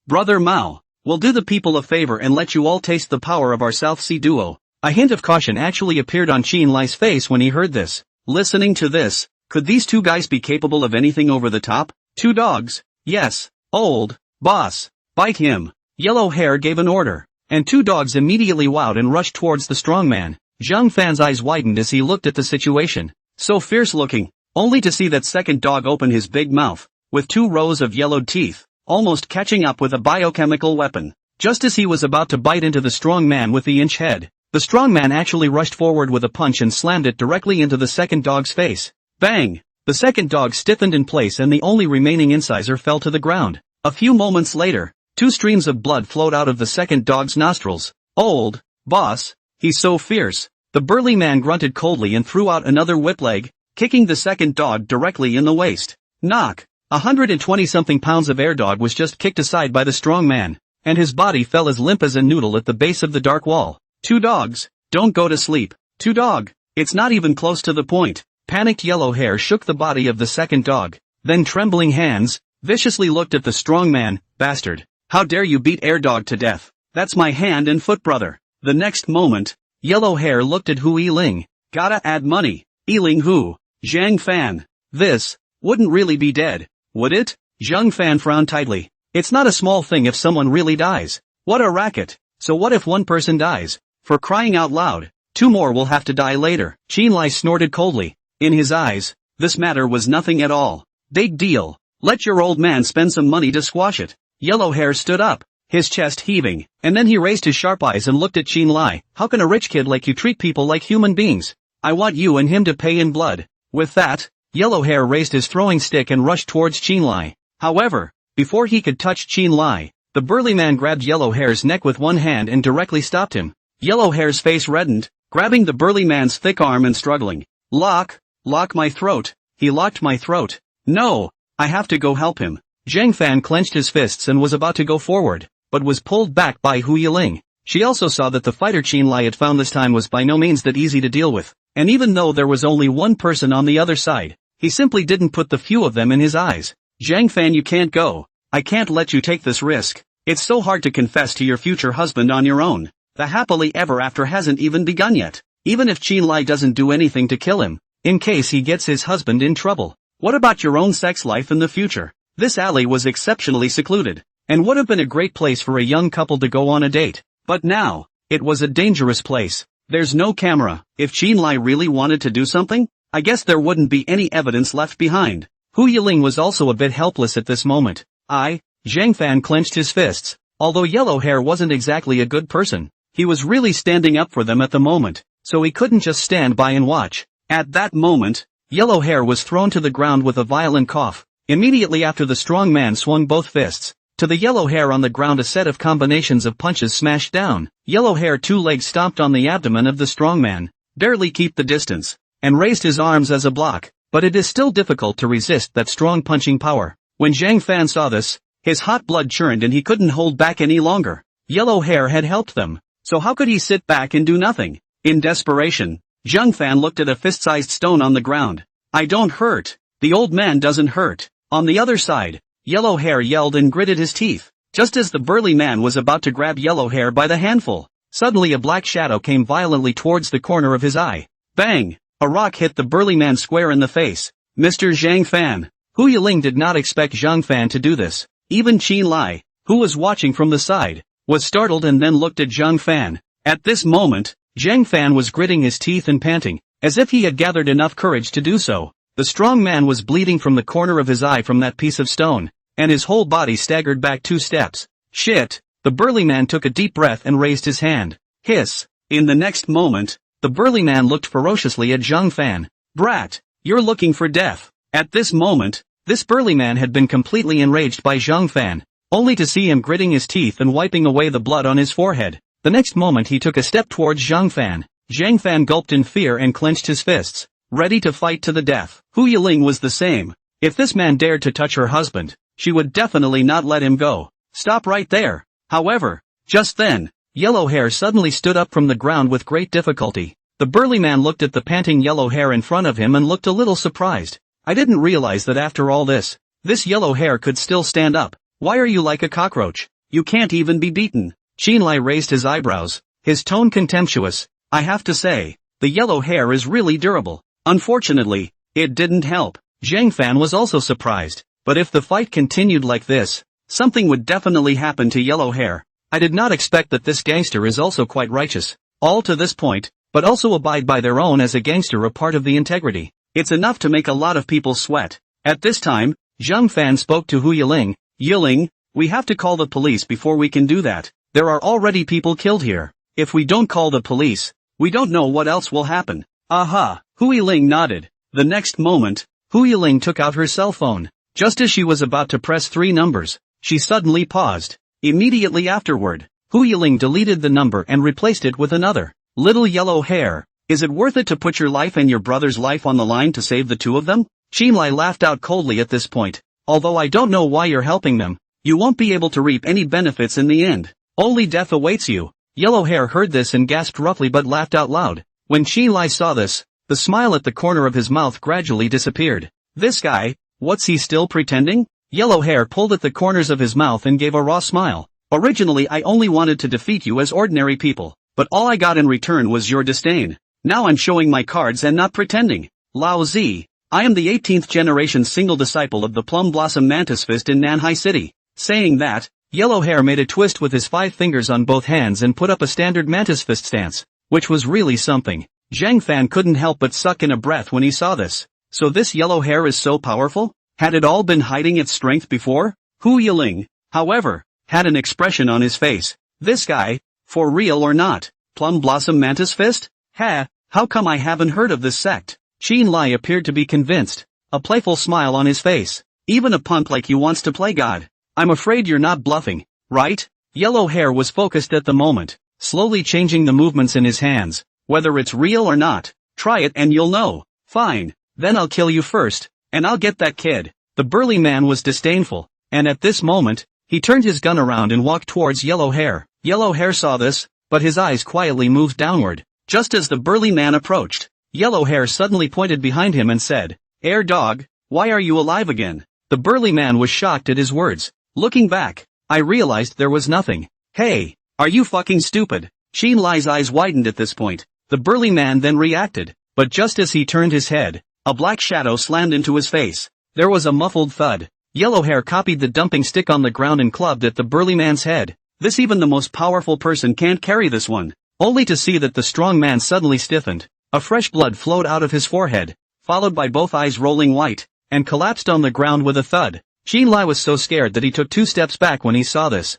Brother Mao, will do the people a favor and let you all taste the power of our South Sea duo. A hint of caution actually appeared on Chin Lai's face when he heard this. Listening to this, could these two guys be capable of anything over the top? Two dogs? Yes. Old boss, bite him. Yellow Hair gave an order, and two dogs immediately wowed and rushed towards the strong man. Zhang Fan's eyes widened as he looked at the situation. So fierce looking, only to see that second dog open his big mouth, with two rows of yellowed teeth, almost catching up with a biochemical weapon. Just as he was about to bite into the strong man with the inch head, the strong man actually rushed forward with a punch and slammed it directly into the second dog's face. Bang! The second dog stiffened in place and the only remaining incisor fell to the ground. A few moments later, two streams of blood flowed out of the second dog's nostrils. Old boss, he's so fierce. The burly man grunted coldly and threw out another whip leg, kicking the second dog directly in the waist. Knock! 120-something pounds of air dog was just kicked aside by the strong man, and his body fell as limp as a noodle at the base of the dark wall. Two dogs, don't go to sleep. Two dog, it's not even close to the point. Panicked Yellow Hair shook the body of the second dog, then trembling hands, viciously looked at the strong man. Bastard, how dare you beat Air Dog to death? That's my hand and foot brother. The next moment, Yellow Hair looked at Hu Yiling. Gotta add money. Yiling who? Zhang Fan. This wouldn't really be dead, would it? Zhang Fan frowned tightly. It's not a small thing if someone really dies. What a racket. So what if one person dies? For crying out loud, two more will have to die later. Chin Lai snorted coldly. In his eyes, this matter was nothing at all. Big deal. Let your old man spend some money to squash it. Yellow Hair stood up, his chest heaving, and then he raised his sharp eyes and looked at Chin Lai. How can a rich kid like you treat people like human beings? I want you and him to pay in blood. With that, Yellow Hair raised his throwing stick and rushed towards Chin Lai. However, before he could touch Chin Lai, the burly man grabbed Yellow Hair's neck with one hand and directly stopped him. Yellow Hair's face reddened, grabbing the burly man's thick arm and struggling. Lock my throat. He locked my throat. No, I have to go help him. Zhang Fan clenched his fists and was about to go forward, but was pulled back by Hu Yiling. She also saw that the fighter Chin Lai had found this time was by no means that easy to deal with, and even though there was only one person on the other side, he simply didn't put the few of them in his eyes. Zhang Fan, you can't go. I can't let you take this risk. It's so hard to confess to your future husband on your own. The happily ever after hasn't even begun yet. Even if Chin Lai doesn't do anything to kill him, in case he gets his husband in trouble. What about your own sex life in the future? This alley was exceptionally secluded, and would have been a great place for a young couple to go on a date. But now, it was a dangerous place. There's no camera. If Chin Lai really wanted to do something, I guess there wouldn't be any evidence left behind. Hu Yiling was also a bit helpless at this moment. Zhang Fan clenched his fists. Although Yellow Hair wasn't exactly a good person, he was really standing up for them at the moment, so he couldn't just stand by and watch. At that moment, Yellow Hair was thrown to the ground with a violent cough. Immediately after, the strong man swung both fists. To the Yellow Hair on the ground, a set of combinations of punches smashed down. Yellow Hair two legs stomped on the abdomen of the strong man, barely kept the distance, and raised his arms as a block. But it is still difficult to resist that strong punching power. When Zhang Fan saw this, his hot blood churned and he couldn't hold back any longer. Yellow Hair had helped them, so how could he sit back and do nothing? In desperation, Zhang Fan looked at a fist-sized stone on the ground. I don't hurt. The old man doesn't hurt. On the other side, Yellow Hair yelled and gritted his teeth. Just as the burly man was about to grab Yellow Hair by the handful, suddenly a black shadow came violently towards the corner of his eye. Bang! A rock hit the burly man square in the face. Mr. Zhang Fan. Hu Yiling did not expect Zhang Fan to do this. Even Chin Lai, who was watching from the side, was startled and then looked at Zhang Fan. At this moment, Zhang Fan was gritting his teeth and panting, as if he had gathered enough courage to do so. The strong man was bleeding from the corner of his eye from that piece of stone, and his whole body staggered back 2 steps. Shit! The burly man took a deep breath and raised his hand. Hiss! In the next moment, the burly man looked ferociously at Zhang Fan. Brat! You're looking for death. At this moment, this burly man had been completely enraged by Zhang Fan, only to see him gritting his teeth and wiping away the blood on his forehead. The next moment he took a step towards Zhang Fan. Zhang Fan gulped in fear and clenched his fists, ready to fight to the death. Hu Yiling was the same. If this man dared to touch her husband, she would definitely not let him go. Stop right there. However, just then, Yellow Hair suddenly stood up from the ground with great difficulty. The burly man looked at the panting Yellow Hair in front of him and looked a little surprised. I didn't realize that after all this Yellow Hair could still stand up. Why are you like a cockroach? You can't even be beaten. Chinlai raised his eyebrows, his tone contemptuous. I have to say, the Yellow Hair is really durable. Unfortunately, it didn't help. Zhang Fan was also surprised, but if the fight continued like this, something would definitely happen to Yellow Hair. I did not expect that this gangster is also quite righteous. All to this point, but also abide by their own as a gangster, a part of the integrity. It's enough to make a lot of people sweat. At this time, Zhang Fan spoke to Hu Yiling. Yiling, we have to call the police before we can do that. There are already people killed here. If we don't call the police, we don't know what else will happen. Aha, Hu Yiling nodded. The next moment, Hu Yiling took out her cell phone. Just as she was about to press 3 numbers, she suddenly paused. Immediately afterward, Hu Yiling deleted the number and replaced it with another. Little Yellow Hair, is it worth it to put your life and your brother's life on the line to save the two of them? Chinlai laughed out coldly at this point. Although I don't know why you're helping them, you won't be able to reap any benefits in the end. Only death awaits you. Yellow Hair heard this and gasped roughly but laughed out loud. When Chinlai saw this, the smile at the corner of his mouth gradually disappeared. This guy, what's he still pretending? Yellow Hair pulled at the corners of his mouth and gave a raw smile. Originally I only wanted to defeat you as ordinary people, but all I got in return was your disdain. Now I'm showing my cards and not pretending. Lao Zi, I am the 18th generation single disciple of the Plum Blossom Mantis Fist in Nanhai City. Saying that, Yellow Hair made a twist with his 5 fingers on both hands and put up a standard Mantis Fist stance, which was really something. Zhang Fan couldn't help but suck in a breath when he saw this. So this Yellow Hair is so powerful? Had it all been hiding its strength before? Hu Yiling, however, had an expression on his face. This guy, for real or not? Plum Blossom Mantis Fist? How come I haven't heard of this sect? Chinlai appeared to be convinced, a playful smile on his face. Even a punk like you wants to play God. I'm afraid you're not bluffing, right? Yellow Hair was focused at the moment, slowly changing the movements in his hands. Whether it's real or not, try it and you'll know. Fine, then I'll kill you first, and I'll get that kid. The burly man was disdainful, and at this moment, he turned his gun around and walked towards Yellow Hair. Yellow Hair saw this, but his eyes quietly moved downward. Just as the burly man approached, Yellow Hair suddenly pointed behind him and said, "Air dog, why are you alive again?" The burly man was shocked at his words. Looking back, I realized there was nothing. Hey, are you fucking stupid? Chinlai's eyes widened at this point. The burly man then reacted, but just as he turned his head, a black shadow slammed into his face. There was a muffled thud. Yellow Hair copied the dumping stick on the ground and clubbed at the burly man's head. This even the most powerful person can't carry this one. Only to see that the strong man suddenly stiffened. A fresh blood flowed out of his forehead, followed by both eyes rolling white, and collapsed on the ground with a thud. Chinlai was so scared that he took 2 steps back when he saw this.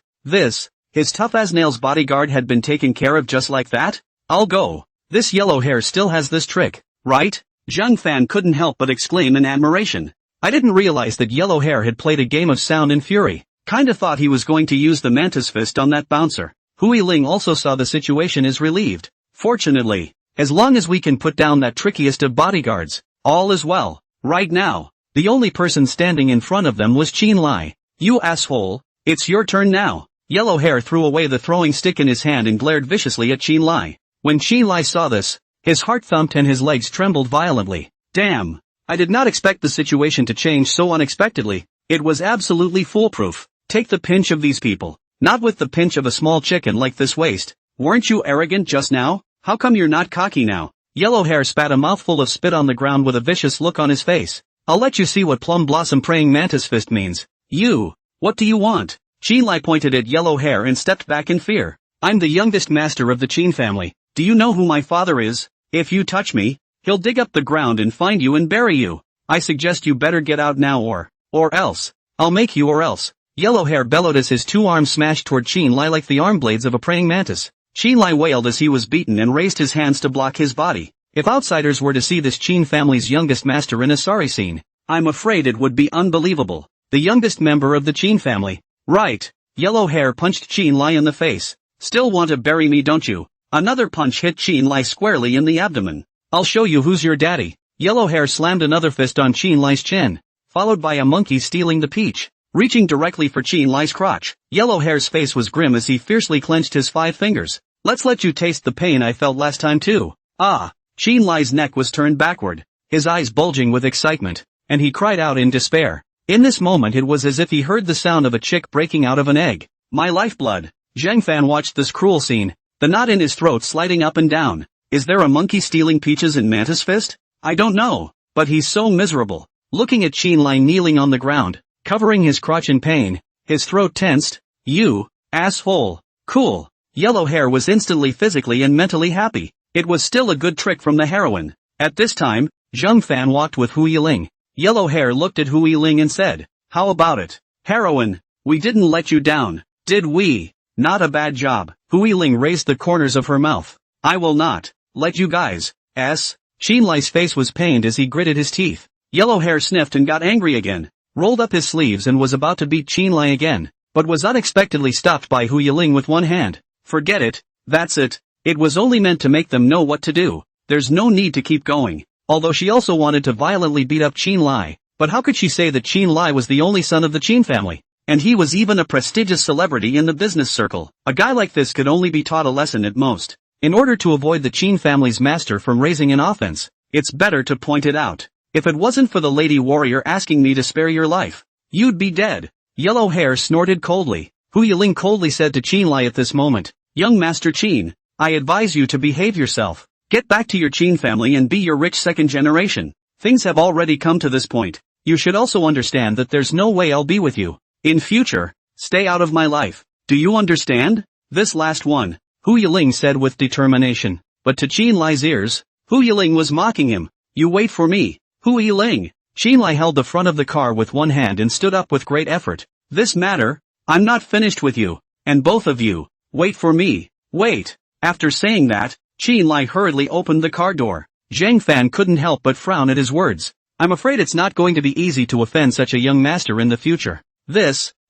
His tough-as-nails bodyguard had been taken care of just like that? I'll go. This Yellow Hair still has this trick, right? Zhang Fan couldn't help but exclaim in admiration. I didn't realize that Yellow Hair had played a game of sound and fury. Kinda thought he was going to use the Mantis Fist on that bouncer. Hu Yiling also saw the situation is relieved. Fortunately, as long as we can put down that trickiest of bodyguards, all is well. Right now, the only person standing in front of them was Chinlai. You asshole, it's your turn now. Yellow Hair threw away the throwing stick in his hand and glared viciously at Chinlai. When Chinlai saw this, his heart thumped and his legs trembled violently. Damn, I did not expect the situation to change so unexpectedly. It was absolutely foolproof. Take the pinch of these people. Not with the pinch of a small chicken like this waste. Weren't you arrogant just now? How come you're not cocky now? Yellow Hair spat a mouthful of spit on the ground with a vicious look on his face. I'll let you see what Plum Blossom Praying Mantis Fist means. You, what do you want? Chinlai pointed at Yellow Hair and stepped back in fear. I'm the youngest master of the Chin family. Do you know who my father is? If you touch me, he'll dig up the ground and find you and bury you. I suggest you better get out now or else. I'll make you or else. Yellow Hair bellowed as his 2 arms smashed toward Chinlai like the arm blades of a praying mantis. Chinlai wailed as he was beaten and raised his hands to block his body. If outsiders were to see this Chin family's youngest master in a sorry scene, I'm afraid it would be unbelievable. The youngest member of the Chin family. Right. Yellow Hair punched Chinlai in the face. Still want to bury me, don't you? Another punch hit Chinlai squarely in the abdomen. I'll show you who's your daddy. Yellow Hair slammed another fist on Chinlai's chin, followed by a monkey stealing the peach. reaching directly for Qin Lai's crotch. Yellow Hair's face was grim as he fiercely clenched his 5 fingers. Let's let you taste the pain I felt last time too. Ah! Qin Lai's neck was turned backward, his eyes bulging with excitement, and he cried out in despair. In this moment it was as if he heard the sound of a chick breaking out of an egg. My lifeblood! Zhang Fan watched this cruel scene, the knot in his throat sliding up and down. Is there a monkey stealing peaches in Mantis Fist? I don't know, but he's so miserable. Looking at Qin Lai kneeling on the ground, covering his crotch in pain, his throat tensed. You, asshole. Cool. Yellow Hair was instantly physically and mentally happy. It was still a good trick from the heroine. At this time, Zhang Fan walked with Hu Yiling. Yellow Hair looked at Hu Yiling and said, how about it? Heroine, we didn't let you down, did we? Not a bad job. Hu Yiling raised the corners of her mouth. I will not let you guys. Qin Lai's face was pained as he gritted his teeth. Yellow Hair sniffed and got angry again, rolled up his sleeves and was about to beat Qin Lai again, but was unexpectedly stopped by Hu Yiling with one hand. Forget it, that's it. It was only meant to make them know what to do. There's no need to keep going. Although she also wanted to violently beat up Qin Lai, but how could she say that Qin Lai was the only son of the Qin family? And he was even a prestigious celebrity in the business circle. A guy like this could only be taught a lesson at most. In order to avoid the Qin family's master from raising an offense, it's better to point it out. If it wasn't for the lady warrior asking me to spare your life, you'd be dead. Yellow Hair snorted coldly. Hu Yiling coldly said to Qin Lai at this moment, young Master Qin, I advise you to behave yourself. Get back to your Qin family and be your rich second generation. Things have already come to this point. You should also understand that there's no way I'll be with you. In future, stay out of my life. Do you understand? This last one, Hu Yiling said with determination. But to Qin Lai's ears, Hu Yiling was mocking him. You wait for me, Hu Yiling. Qin Lai held the front of the car with one hand and stood up with great effort. This matter, I'm not finished with you. And both of you, wait for me. Wait. After saying that, Qin Lai hurriedly opened the car door. Zhang Fan couldn't help but frown at his words. I'm afraid it's not going to be easy to offend such a young master in the future.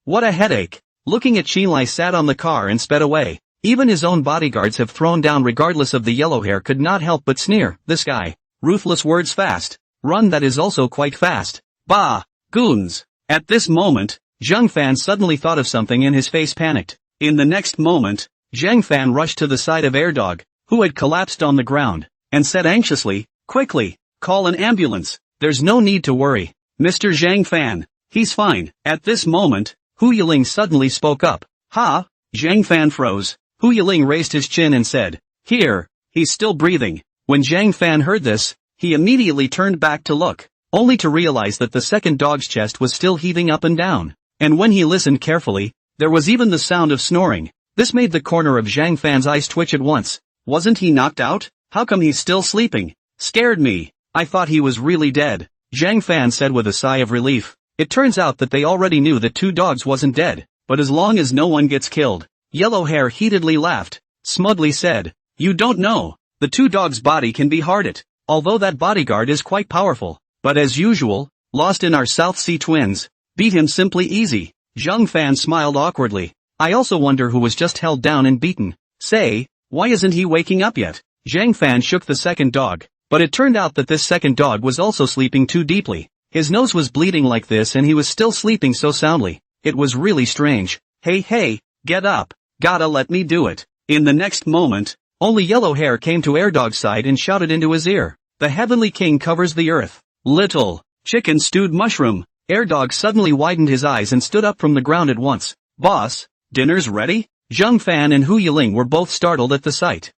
What a headache. Looking at Qin Lai sat on the car and sped away. Even his own bodyguards have thrown down regardless of the Yellow Hair could not help but sneer. This guy. Ruthless words fast. Run that is also quite fast. Bah! Goons! At this moment, Zhang Fan suddenly thought of something and his face panicked. In the next moment, Zhang Fan rushed to the side of Airdog, who had collapsed on the ground, and said anxiously, quickly, call an ambulance. There's no need to worry. Mr. Zhang Fan, he's fine. At this moment, Hu Yiling suddenly spoke up. Ha! Zhang Fan froze. Hu Yiling raised his chin and said, here, he's still breathing. When Zhang Fan heard this, he immediately turned back to look, only to realize that the second dog's chest was still heaving up and down. And when he listened carefully, there was even the sound of snoring. This made the corner of Zhang Fan's eyes twitch at once. Wasn't he knocked out? How come he's still sleeping? Scared me. I thought he was really dead. Zhang Fan said with a sigh of relief. It turns out that they already knew that 2 dogs wasn't dead, but as long as no one gets killed. Yellow Hair heatedly laughed, smugly said, you don't know, the 2 dogs' body can be harded, although that bodyguard is quite powerful, but as usual, lost in our South Sea twins, beat him simply easy. Zhang Fan smiled awkwardly. I also wonder who was just held down and beaten. Say, why isn't he waking up yet? Zhang Fan shook the second dog, but it turned out that this second dog was also sleeping too deeply. His nose was bleeding like this and he was still sleeping so soundly. It was really strange. Hey, get up. Gotta let me do it. In the next moment, only Yellow Hair came to Airdog's side and shouted into his ear. The Heavenly King covers the earth. Little chicken stewed mushroom. Airdog suddenly widened his eyes and stood up from the ground at once. Boss, dinner's ready? Zhang Fan and Hu Yiling were both startled at the sight.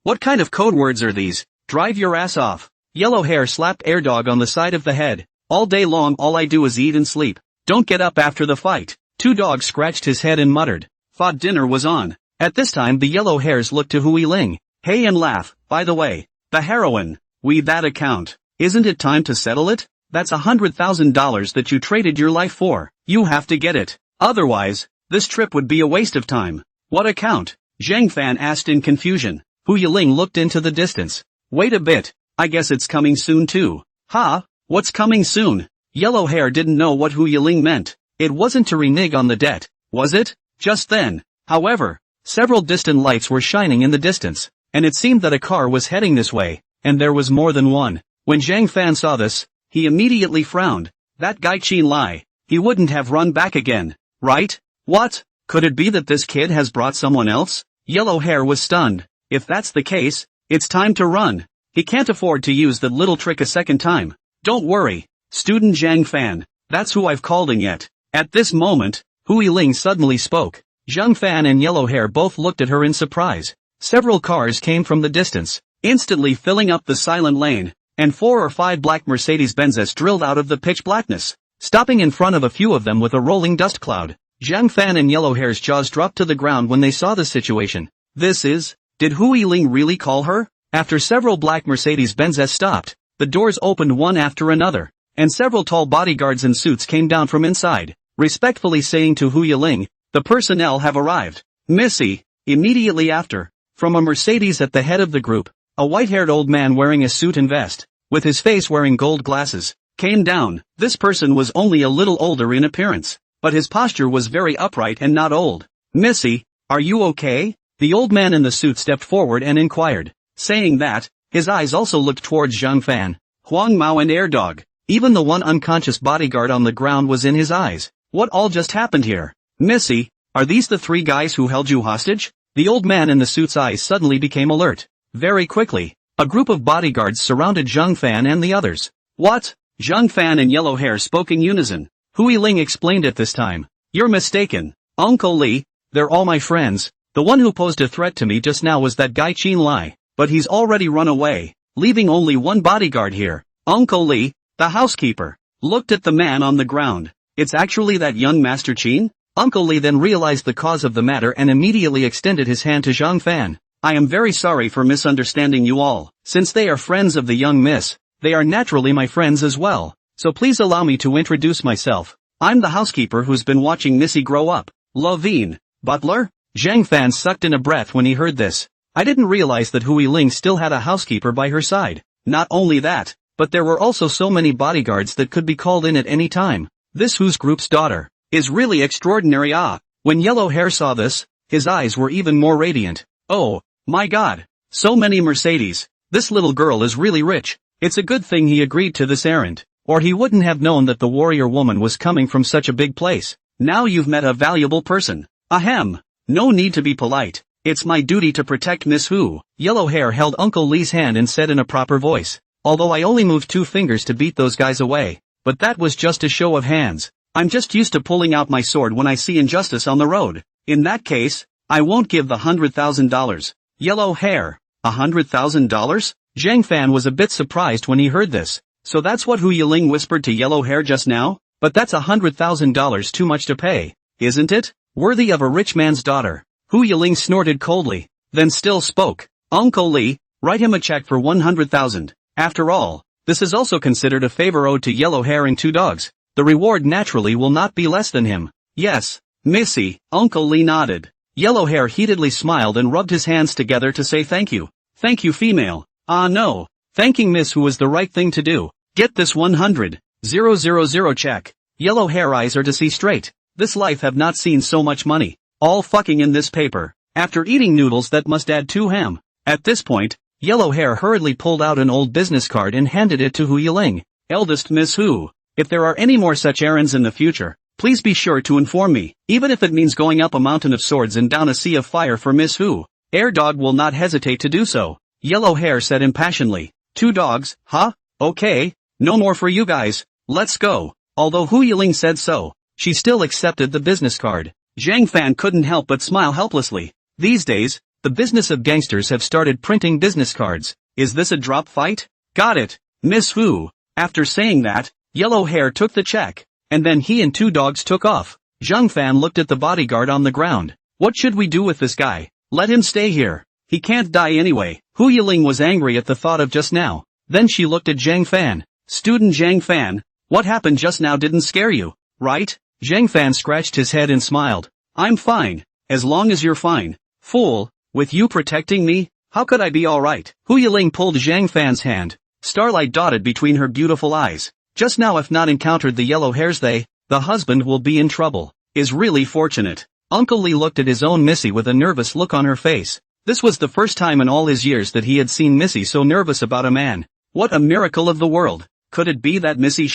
What kind of code words are these? Drive your ass off. Yellow Hair slapped Airdog on the side of the head. All day long all I do is eat and sleep. Don't get up after the fight. 2 dogs scratched his head and muttered. Thought dinner was on. At this time the Yellow Hairs looked to Hu Yiling. Hey and laugh, by the way. The heroine. That account. Isn't it time to settle it? That's $100,000 that you traded your life for. You have to get it. Otherwise, this trip would be a waste of time. What account? Zhang Fan asked in confusion. Hu Yiling looked into the distance. Wait a bit. I guess it's coming soon too. Ha? What's coming soon? Yellow Hair didn't know what Hu Yiling meant. It wasn't to renege on the debt, was it? Just then, however, several distant lights were shining in the distance, and it seemed that a car was heading this way, and there was more than one. When Zhang Fan saw this, he immediately frowned. That guy Qin Lai, he wouldn't have run back again, right? What? Could it be that this kid has brought someone else? Yellow hair was stunned. If that's the case, it's time to run. He can't afford to use that little trick a second time. Don't worry, student Zhang Fan, that's who I've called in yet. At this moment, Hui Ling suddenly spoke. Zhang Fan and Yellow Hair both looked at her in surprise. Several cars came from the distance, instantly filling up the silent lane, and 4 or 5 black Mercedes-Benzes drilled out of the pitch blackness, stopping in front of a few of them with a rolling dust cloud. Zhang Fan and Yellow Hair's jaws dropped to the ground when they saw the situation. Did Hui Ling really call her? After several black Mercedes-Benzes stopped, the doors opened one after another, and several tall bodyguards in suits came down from inside, respectfully saying to Hui Ling, "The personnel have arrived." Missy. Immediately after, from a Mercedes at the head of the group, a white-haired old man wearing a suit and vest, with his face wearing gold glasses, came down. This person was only a little older in appearance, but his posture was very upright and not old. "Missy, are you okay?" The old man in the suit stepped forward and inquired. Saying that, his eyes also looked towards Zhang Fan, Huang Mao and Air Dog. Even the one unconscious bodyguard on the ground was in his eyes. What all just happened here? "Missy, are these the 3 guys who held you hostage?" The old man in the suit's eyes suddenly became alert. Very quickly, a group of bodyguards surrounded Zhang Fan and the others. "What?" Zhang Fan and Yellow Hair spoke in unison. Hui Ling explained at this time. "You're mistaken, Uncle Li, they're all my friends. The one who posed a threat to me just now was that guy Qin Lai, but he's already run away, leaving only one bodyguard here. Uncle Li, the housekeeper, looked at the man on the ground. It's actually that young Master Qin?" Uncle Li then realized the cause of the matter and immediately extended his hand to Zhang Fan. "I am very sorry for misunderstanding you all. Since they are friends of the young miss, they are naturally my friends as well. So please allow me to introduce myself. I'm the housekeeper who's been watching Missy grow up. Levine, butler?" Zhang Fan sucked in a breath when he heard this. I didn't realize that Hui Ling still had a housekeeper by her side. Not only that, but there were also so many bodyguards that could be called in at any time. This whose group's daughter is really extraordinary. When Yellow Hair saw this, his eyes were even more radiant. "Oh, my God, so many Mercedes. This little girl is really rich." It's a good thing he agreed to this errand, or he wouldn't have known that the warrior woman was coming from such a big place. "Now you've met a valuable person. Ahem. No need to be polite. It's my duty to protect Miss Hu." Yellow Hair held Uncle Lee's hand and said in a proper voice, "Although I only moved 2 fingers to beat those guys away, but that was just a show of hands. I'm just used to pulling out my sword when I see injustice on the road. In that case, I won't give the $100,000. Yellow Hair, $100,000? Zhang Fan was a bit surprised when he heard this. So that's what Hu Yiling whispered to Yellow Hair just now? But that's $100,000 too much to pay, isn't it? Worthy of a rich man's daughter. Hu Yiling snorted coldly, then still spoke. "Uncle Li, write him a check for 100,000. After all, this is also considered a favor owed to Yellow Hair and 2 dogs. The reward naturally will not be less than him." "Yes, Missy." Uncle Li nodded. Yellow Hair heatedly smiled and rubbed his hands together to say thank you. "Thank you, female." "Ah no, thanking Miss Hu was the right thing to do. Get this 100,000 check." Yellow Hair eyes are to see straight. This life have not seen so much money. All fucking in this paper. After eating noodles that must add 2 ham. At this point, Yellow Hair hurriedly pulled out an old business card and handed it to Hu Yiling. "Eldest Miss Hu, if there are any more such errands in the future, please be sure to inform me, even if it means going up a mountain of swords and down a sea of fire for Miss Hu. Air Dog will not hesitate to do so." Yellow Hair said impassionedly. 2 dogs, huh? Okay, no more for you guys, let's go." Although Hu Yiling said so, she still accepted the business card. Zhang Fan couldn't help but smile helplessly. These days, the business of gangsters have started printing business cards. Is this a drop fight? Got it, Miss Hu. After saying that, Yellow Hair took the check, and then he and 2 dogs took off. Zhang Fan looked at the bodyguard on the ground. "What should we do with this guy? Let him stay here. He can't die anyway." Hu Yiling was angry at the thought of just now. Then she looked at Zhang Fan. "Student Zhang Fan, what happened just now didn't scare you, right?" Zhang Fan scratched his head and smiled. "I'm fine, as long as you're fine. Fool, with you protecting me, how could I be alright?" Hu Yiling pulled Zhang Fan's hand. Starlight dotted between her beautiful eyes. Just now if not encountered the Yellow Hairs the husband will be in trouble. Is really fortunate. Uncle Lee looked at his own Missy with a nervous look on her face. This was the first time in all his years that he had seen Missy so nervous about a man. What a miracle of the world. Could it be that Missy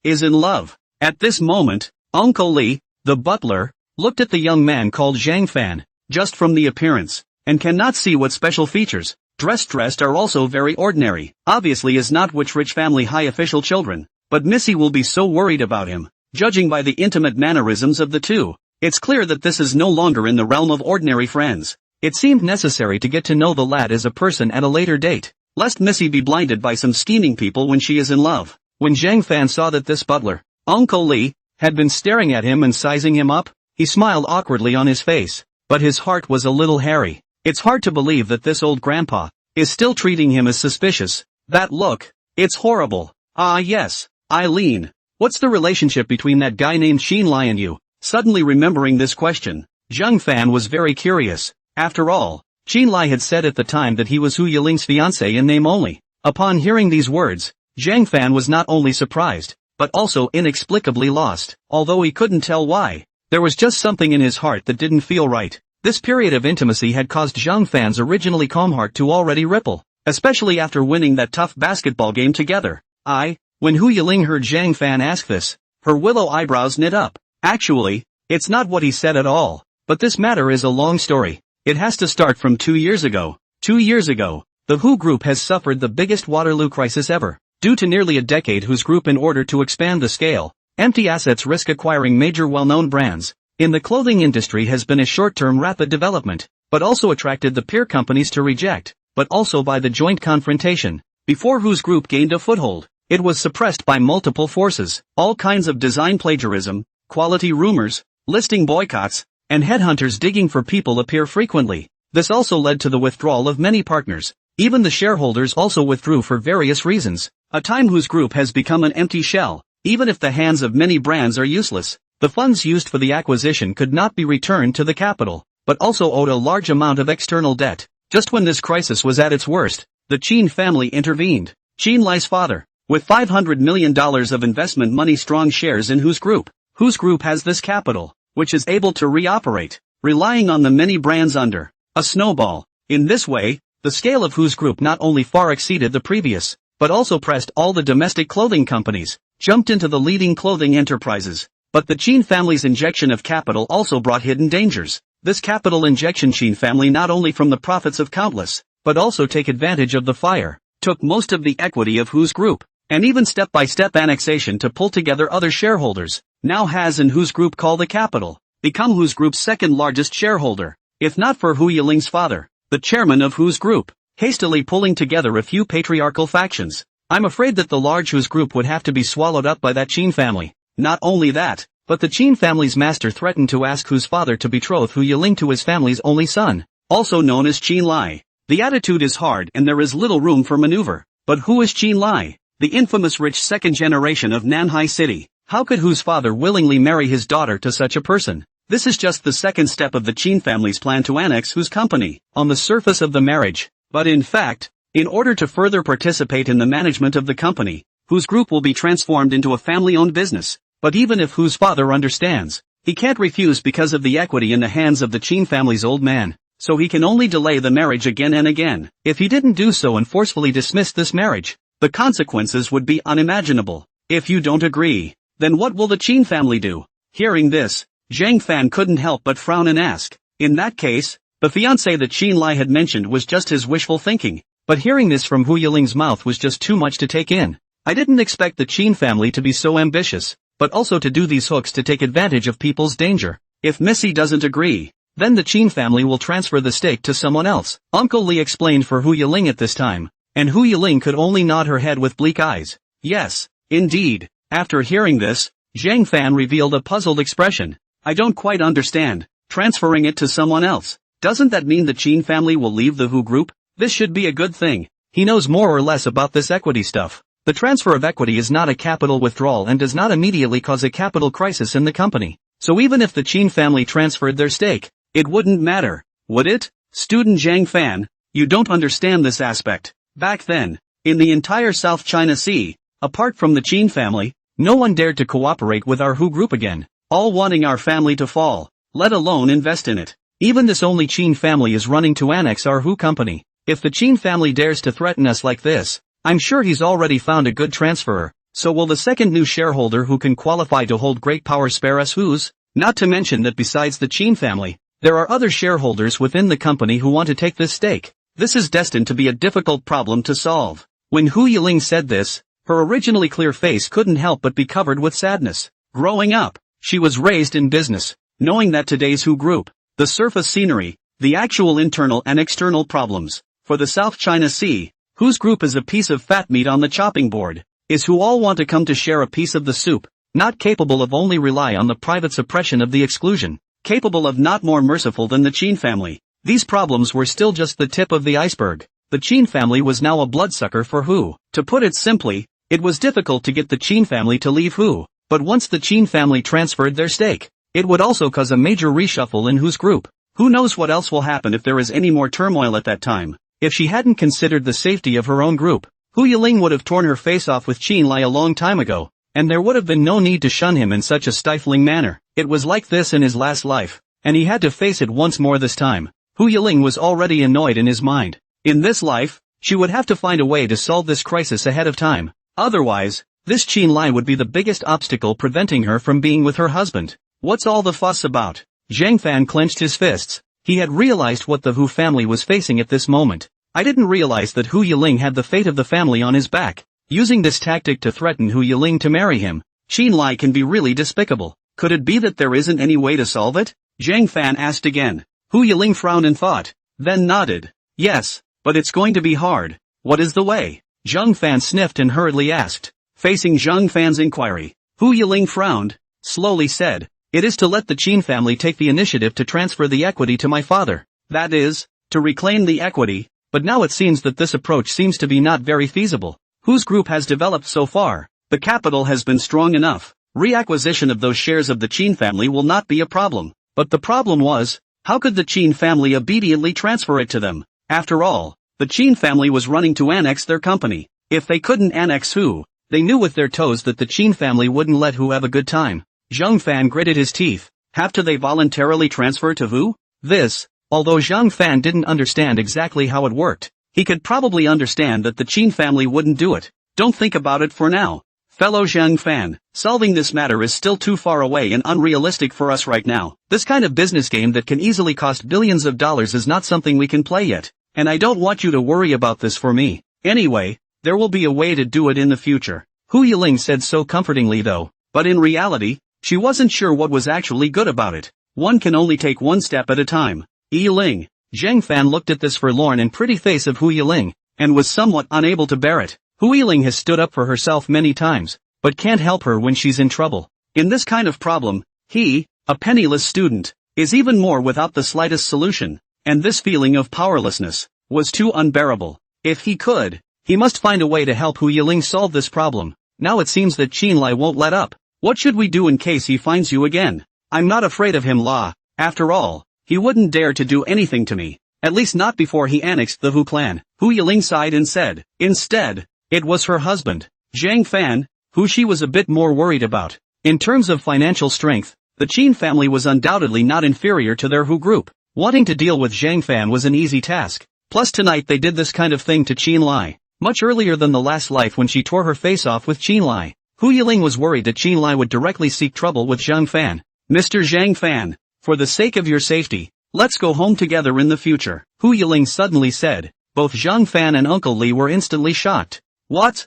is in love? At this moment, Uncle Li, the butler, looked at the young man called Zhang Fan, just from the appearance, and cannot see what special features, dressed are also very ordinary, obviously is not which rich family high official children, but Missy will be so worried about him, judging by the intimate mannerisms of the two. It's clear that this is no longer in the realm of ordinary friends. It seemed necessary to get to know the lad as a person at a later date, lest Missy be blinded by some scheming people when she is in love. When Zhang Fan saw that this butler, Uncle Li, had been staring at him and sizing him up, he smiled awkwardly on his face, but his heart was a little hairy. It's hard to believe that this old grandpa is still treating him as suspicious. That look, it's horrible. Ah yes, Eileen, what's the relationship between that guy named Xin Lai and you? Suddenly remembering this question, Zhang Fan was very curious. After all, Xin Lai had said at the time that he was Hu Yiling's fiancé in name only. Upon hearing these words, Zhang Fan was not only surprised, but also inexplicably lost. Although he couldn't tell why, there was just something in his heart that didn't feel right. This period of intimacy had caused Zhang Fan's originally calm heart to already ripple, especially after winning that tough basketball game together. When Hu Yiling heard Zhang Fan ask this, her willow eyebrows knit up. Actually, it's not what he said at all, but this matter is a long story. It has to start from 2 years ago. 2 years ago, the Hu Group has suffered the biggest Waterloo crisis ever. Due to nearly a decade Hu's Group in order to expand the scale, empty assets risk acquiring major well-known brands. In the clothing industry has been a short-term rapid development, but also attracted the peer companies to reject, but also by the joint confrontation. Before Hu's Group gained a foothold, it was suppressed by multiple forces, all kinds of design plagiarism, quality rumors, listing boycotts, and headhunters digging for people appear frequently. This also led to the withdrawal of many partners. Even the shareholders also withdrew for various reasons. A time Hu's Group has become an empty shell. Even if the hands of many brands are useless, the funds used for the acquisition could not be returned to the capital, but also owed a large amount of external debt. Just when this crisis was at its worst, the Qin family intervened. Xin Lai's father, with $500 million of investment money strong shares in Hu's Group. Hu's Group has this capital, which is able to reoperate, relying on the many brands under a snowball. In this way, the scale of Hu's Group not only far exceeded the previous, but also pressed all the domestic clothing companies, jumped into the leading clothing enterprises. But the Qin family's injection of capital also brought hidden dangers. This capital injection Qin family not only from the profits of countless, but also take advantage of the fire, took most of the equity of Hu's Group, and even step-by-step annexation to pull together other shareholders, now has in Hu's Group call the capital, become Hu's Group's second largest shareholder. If not for Hu Yiling's father, the chairman of Hu's Group, hastily pulling together a few patriarchal factions, I'm afraid that the large Hu's Group would have to be swallowed up by that Qin family. Not only that, but the Qin family's master threatened to ask Hu's father to betroth Hu Yiling to his family's only son, also known as Qin Lai. The attitude is hard and there is little room for maneuver. But who is Qin Lai? The infamous rich second generation of Nanhai City. How could Hu's father willingly marry his daughter to such a person? This is just the second step of the Qin family's plan to annex Hu's company, on the surface of the marriage. But in fact, in order to further participate in the management of the company, Hu's Group will be transformed into a family-owned business. But even if Hu's father understands, he can't refuse because of the equity in the hands of the Qin family's old man, so he can only delay the marriage again and again. If he didn't do so and forcefully dismiss this marriage, the consequences would be unimaginable. If you don't agree, then what will the Qin family do? Hearing this, Zhang Fan couldn't help but frown and ask. In that case, the fiancé that Qin Lai had mentioned was just his wishful thinking, but hearing this from Hu Yiling's mouth was just too much to take in. I didn't expect the Qin family to be so ambitious, but also to do these hooks to take advantage of people's danger. If Missy doesn't agree, then the Qin family will transfer the stake to someone else. Uncle Li explained for Hu Yiling at this time, and Hu Yiling could only nod her head with bleak eyes. Yes, indeed. After hearing this, Zhang Fan revealed a puzzled expression. I don't quite understand. Transferring it to someone else. Doesn't that mean the Qin family will leave the Hu Group? This should be a good thing. He knows more or less about this equity stuff. The transfer of equity is not a capital withdrawal and does not immediately cause a capital crisis in the company. So even if the Qin family transferred their stake, it wouldn't matter, would it? Student Zhang Fan, you don't understand this aspect. Back then, in the entire South China Sea, apart from the Qin family, no one dared to cooperate with our Hu Group again, all wanting our family to fall, let alone invest in it. Even this only Qin family is running to annex our Hu company. If the Qin family dares to threaten us like this, I'm sure he's already found a good transferor. So will the second new shareholder who can qualify to hold great power spare us who's? Not to mention that besides the Qin family, there are other shareholders within the company who want to take this stake. This is destined to be a difficult problem to solve. When Hu Yiling said this, her originally clear face couldn't help but be covered with sadness. Growing up, she was raised in business, knowing that today's Hu Group, the surface scenery, the actual internal and external problems, for the South China Sea, Hu's group is a piece of fat meat on the chopping board, is who all want to come to share a piece of the soup, not capable of only rely on the private suppression of the exclusion, capable of not more merciful than the Qin family. These problems were still just the tip of the iceberg. The Qin family was now a bloodsucker for Hu. To put it simply, it was difficult to get the Qin family to leave Hu, but once the Qin family transferred their stake, it would also cause a major reshuffle in Hu's group. Who knows what else will happen if there is any more turmoil at that time. If she hadn't considered the safety of her own group, Hu Yiling would have torn her face off with Qin Lai a long time ago, and there would have been no need to shun him in such a stifling manner. It was like this in his last life, and he had to face it once more this time. Hu Yiling was already annoyed in his mind. In this life, she would have to find a way to solve this crisis ahead of time. Otherwise, this Qin Lai would be the biggest obstacle preventing her from being with her husband. What's all the fuss about? Zhang Fan clenched his fists. He had realized what the Hu family was facing at this moment. I didn't realize that Hu Yiling had the fate of the family on his back. Using this tactic to threaten Hu Yiling to marry him, Qin Lai can be really despicable. Could it be that there isn't any way to solve it? Zhang Fan asked again. Hu Yiling frowned in thought, then nodded. Yes, but it's going to be hard. What is the way? Zhang Fan sniffed and hurriedly asked. Facing Zhang Fan's inquiry, Hu Yiling frowned, slowly said, it is to let the Qin family take the initiative to transfer the equity to my father. That is, to reclaim the equity, but now it seems that this approach seems to be not very feasible. Whose group has developed so far? The capital has been strong enough. Reacquisition of those shares of the Qin family will not be a problem. But the problem was, how could the Qin family obediently transfer it to them? After all, the Qin family was running to annex their company. If they couldn't annex Hu, they knew with their toes that the Qin family wouldn't let Hu have a good time. Zhang Fan gritted his teeth. Have to they voluntarily transfer to Hu? This, although Zhang Fan didn't understand exactly how it worked, he could probably understand that the Qin family wouldn't do it. Don't think about it for now. Fellow Zhang Fan, solving this matter is still too far away and unrealistic for us right now. This kind of business game that can easily cost billions of dollars is not something we can play yet. And I don't want you to worry about this for me. Anyway, there will be a way to do it in the future. Hu Yiling said so comfortingly though, but in reality, she wasn't sure what was actually good about it. One can only take one step at a time. Yiling. Zhang Fan looked at this forlorn and pretty face of Hu Yiling, and was somewhat unable to bear it. Hu Yiling has stood up for herself many times, but can't help her when she's in trouble. In this kind of problem, he, a penniless student, is even more without the slightest solution, and this feeling of powerlessness was too unbearable. If he could, he must find a way to help Hu Yiling solve this problem. Now it seems that Qin Lai won't let up. What should we do in case he finds you again? I'm not afraid of him, La. After all, he wouldn't dare to do anything to me. At least not before he annexed the Hu clan. Hu Yiling sighed and said, instead, it was her husband, Zhang Fan, who she was a bit more worried about. In terms of financial strength, the Qin family was undoubtedly not inferior to their Hu group. Wanting to deal with Zhang Fan was an easy task. Plus tonight they did this kind of thing to Qin Lai, much earlier than the last life when she tore her face off with Qin Lai. Hu Yiling was worried that Qin Lai would directly seek trouble with Zhang Fan. Mr. Zhang Fan, for the sake of your safety, let's go home together in the future, Hu Yiling suddenly said. Both Zhang Fan and Uncle Li were instantly shocked. What?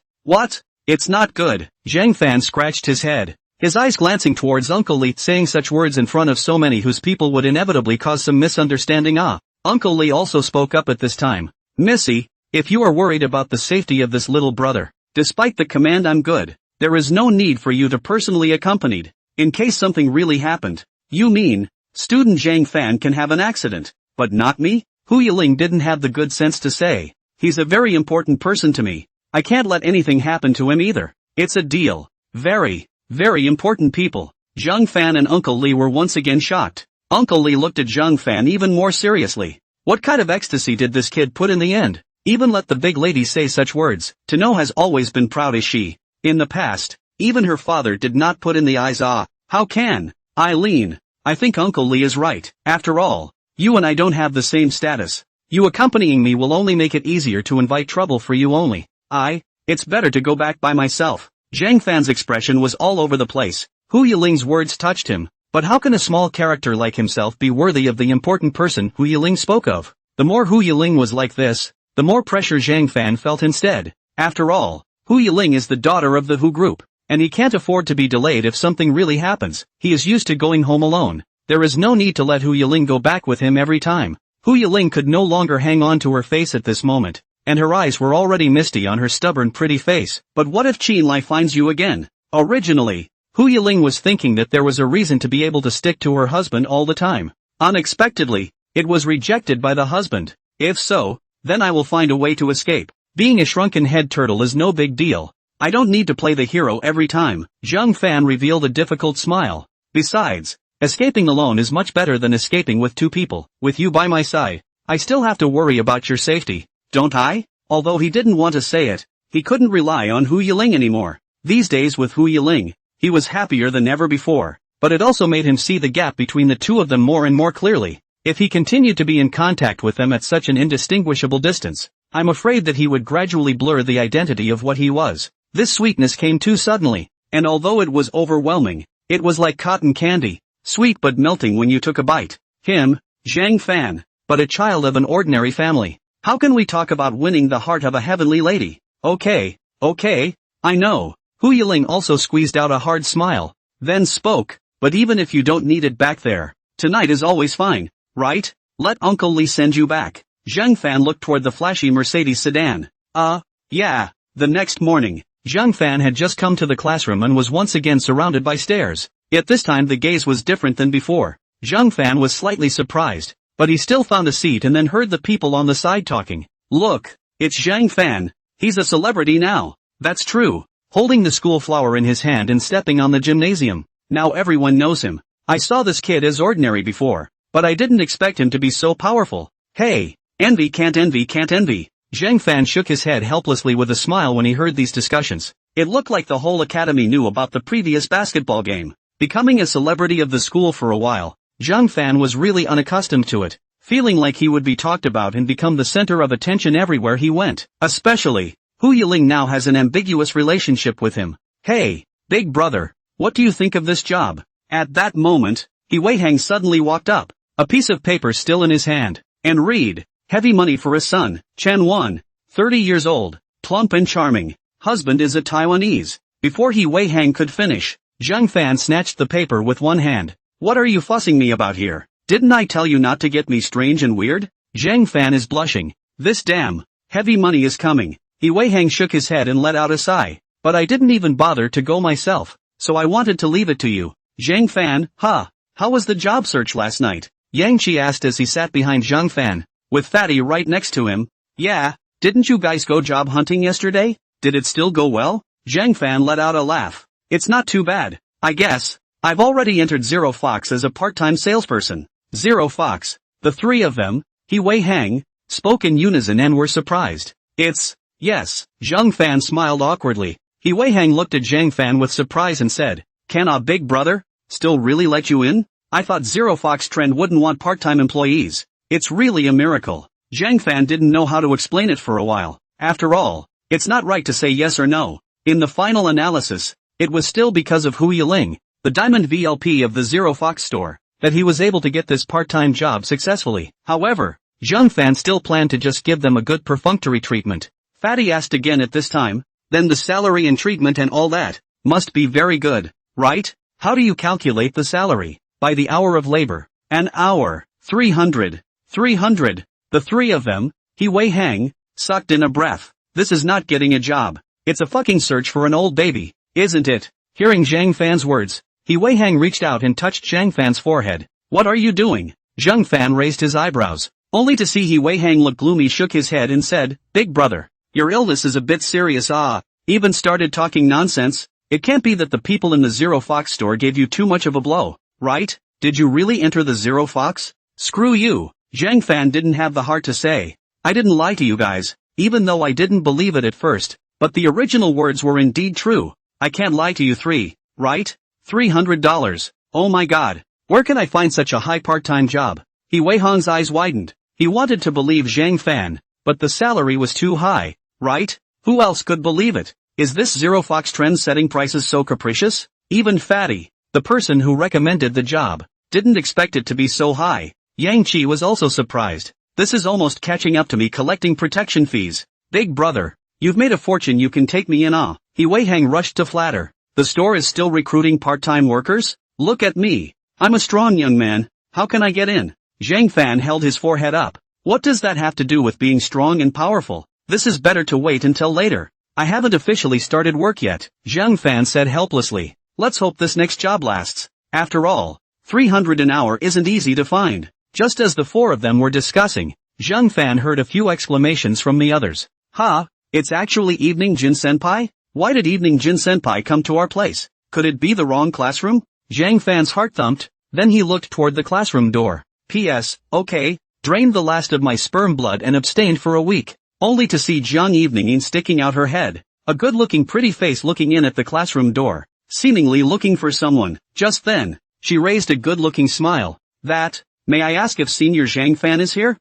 It's not good. Zhang Fan scratched his head, his eyes glancing towards Uncle Li. Saying such words in front of so many whose people would inevitably cause some misunderstanding. Uncle Li also spoke up at this time. Missy, if you are worried about the safety of this little brother, despite the command I'm good, there is no need for you to personally accompanied. In case something really happened. You mean, student Zhang Fan can have an accident, but not me? Hu Yiling didn't have the good sense to say. He's a very important person to me. I can't let anything happen to him either. It's a deal. Very, very important people. Zhang Fan and Uncle Li were once again shocked. Uncle Li looked at Zhang Fan even more seriously. What kind of ecstasy did this kid put in the end? Even let the big lady say such words. To know has always been proud as she. In the past, even her father did not put in the eyes. How can? Eileen, I think Uncle Li is right. After all, you and I don't have the same status. You accompanying me will only make it easier to invite trouble for you only. It's better to go back by myself. Zhang Fan's expression was all over the place. Hu Yiling's words touched him, but how can a small character like himself be worthy of the important person Hu Yiling spoke of? The more Hu Yiling was like this, the more pressure Zhang Fan felt instead. After all, Hu Yiling is the daughter of the Hu group, and he can't afford to be delayed if something really happens. He is used to going home alone. There is no need to let Hu Yiling go back with him every time. Hu Yiling could no longer hang on to her face at this moment, and her eyes were already misty on her stubborn pretty face. But what if Qin Lai finds you again? Originally, Hu Yiling was thinking that there was a reason to be able to stick to her husband all the time. Unexpectedly, it was rejected by the husband. If so, then I will find a way to escape. Being a shrunken head turtle is no big deal. I don't need to play the hero every time. Zhang Fan revealed a difficult smile. Besides, escaping alone is much better than escaping with two people. With you by my side, I still have to worry about your safety, don't I? Although he didn't want to say it, he couldn't rely on Hu Yiling anymore. These days with Hu Yiling, he was happier than ever before, but it also made him see the gap between the two of them more and more clearly. If he continued to be in contact with them at such an indistinguishable distance, I'm afraid that he would gradually blur the identity of what he was. This sweetness came too suddenly, and although it was overwhelming, it was like cotton candy, sweet but melting when you took a bite. Him, Zhang Fan, but a child of an ordinary family. How can we talk about winning the heart of a heavenly lady? Okay, I know. Hu Yiling also squeezed out a hard smile, then spoke, but even if you don't need it back there, tonight is always fine, right? Let Uncle Li send you back. Zhang Fan looked toward the flashy Mercedes sedan. Yeah. The next morning, Zhang Fan had just come to the classroom and was once again surrounded by stares. Yet this time the gaze was different than before. Zhang Fan was slightly surprised, but he still found a seat and then heard the people on the side talking. Look, it's Zhang Fan. He's a celebrity now. That's true. Holding the school flower in his hand and stepping on the gymnasium. Now everyone knows him. I saw this kid as ordinary before, but I didn't expect him to be so powerful. Hey, envy can't envy. Zhang Fan shook his head helplessly with a smile when he heard these discussions. It looked like the whole academy knew about the previous basketball game. Becoming a celebrity of the school for a while, Zhang Fan was really unaccustomed to it, feeling like he would be talked about and become the center of attention everywhere he went. Especially, Hu Yiling now has an ambiguous relationship with him. Hey, big brother, what do you think of this job? At that moment, He Weihang suddenly walked up, a piece of paper still in his hand, and read, heavy money for a son, Chen Wan, 30 years old, plump and charming, husband is a Taiwanese. Before He Weihang could finish, Zhang Fan snatched the paper with one hand. What are you fussing me about here? Didn't I tell you not to get me strange and weird? Zhang Fan is blushing. This damn heavy money is coming. He Weihang shook his head and let out a sigh. But I didn't even bother to go myself, so I wanted to leave it to you. Zhang Fan, how was the job search last night? Yang Qi asked as he sat behind Zhang Fan, with Fatty right next to him. Yeah, didn't you guys go job hunting yesterday? Did it still go well? Zhang Fan let out a laugh. It's not too bad, I guess. I've already entered Zero Fox as a part-time salesperson. Zero Fox. The three of them, He Weihang, spoke in unison and were surprised. Yes. Zhang Fan smiled awkwardly. He Weihang looked at Zhang Fan with surprise and said, can a big brother still really let you in? I thought Zero Fox Trend wouldn't want part-time employees. It's really a miracle. Zhang Fan didn't know how to explain it for a while. After all, it's not right to say yes or no. In the final analysis, it was still because of Hu Yiling, the diamond VLP of the Zero Fox store, that he was able to get this part-time job successfully. However, Zhang Fan still planned to just give them a good perfunctory treatment. Fatty asked again at this time, then the salary and treatment and all that must be very good, right? How do you calculate the salary? By the hour of labor. An hour. 300. The three of them, He Weihang, sucked in a breath. This is not getting a job. It's a fucking search for an old baby, isn't it? Hearing Zhang Fan's words, He Weihang reached out and touched Zhang Fan's forehead. What are you doing? Zhang Fan raised his eyebrows, only to see He Weihang look gloomy, shook his head and said, big brother, your illness is a bit serious. Even started talking nonsense. It can't be that the people in the Zero Fox store gave you too much of a blow, right? Did you really enter the Zero Fox? Screw you. Zhang Fan didn't have the heart to say, I didn't lie to you guys, even though I didn't believe it at first, but the original words were indeed true. I can't lie to you three, right? $300. Oh my god. Where can I find such a high part-time job? He Weihang's eyes widened. He wanted to believe Zhang Fan, but the salary was too high, right? Who else could believe it? Is this Zero Fox trend setting prices so capricious? Even Fatty, the person who recommended the job, didn't expect it to be so high. Yang Chi was also surprised. This is almost catching up to me collecting protection fees. Big brother, you've made a fortune, you can take me in. He Wei Hang rushed to flatter. The store is still recruiting part-time workers? Look at me. I'm a strong young man. How can I get in? Zhang Fan held his forehead up. What does that have to do with being strong and powerful? This is better to wait until later. I haven't officially started work yet, Zhang Fan said helplessly. Let's hope this next job lasts. After all, 300 an hour isn't easy to find. Just as the four of them were discussing, Zhang Fan heard a few exclamations from the others. It's actually Evening Jin Senpai? Why did Evening Jin Senpai come to our place? Could it be the wrong classroom? Zhang Fan's heart thumped, then he looked toward the classroom door. P.S. Okay, drained the last of my sperm blood and abstained for a week, only to see Jiang Evening sticking out her head. A good-looking pretty face looking in at the classroom door, seemingly looking for someone. Just then, she raised a good-looking smile. May I ask if Senior Zhang Fan is here?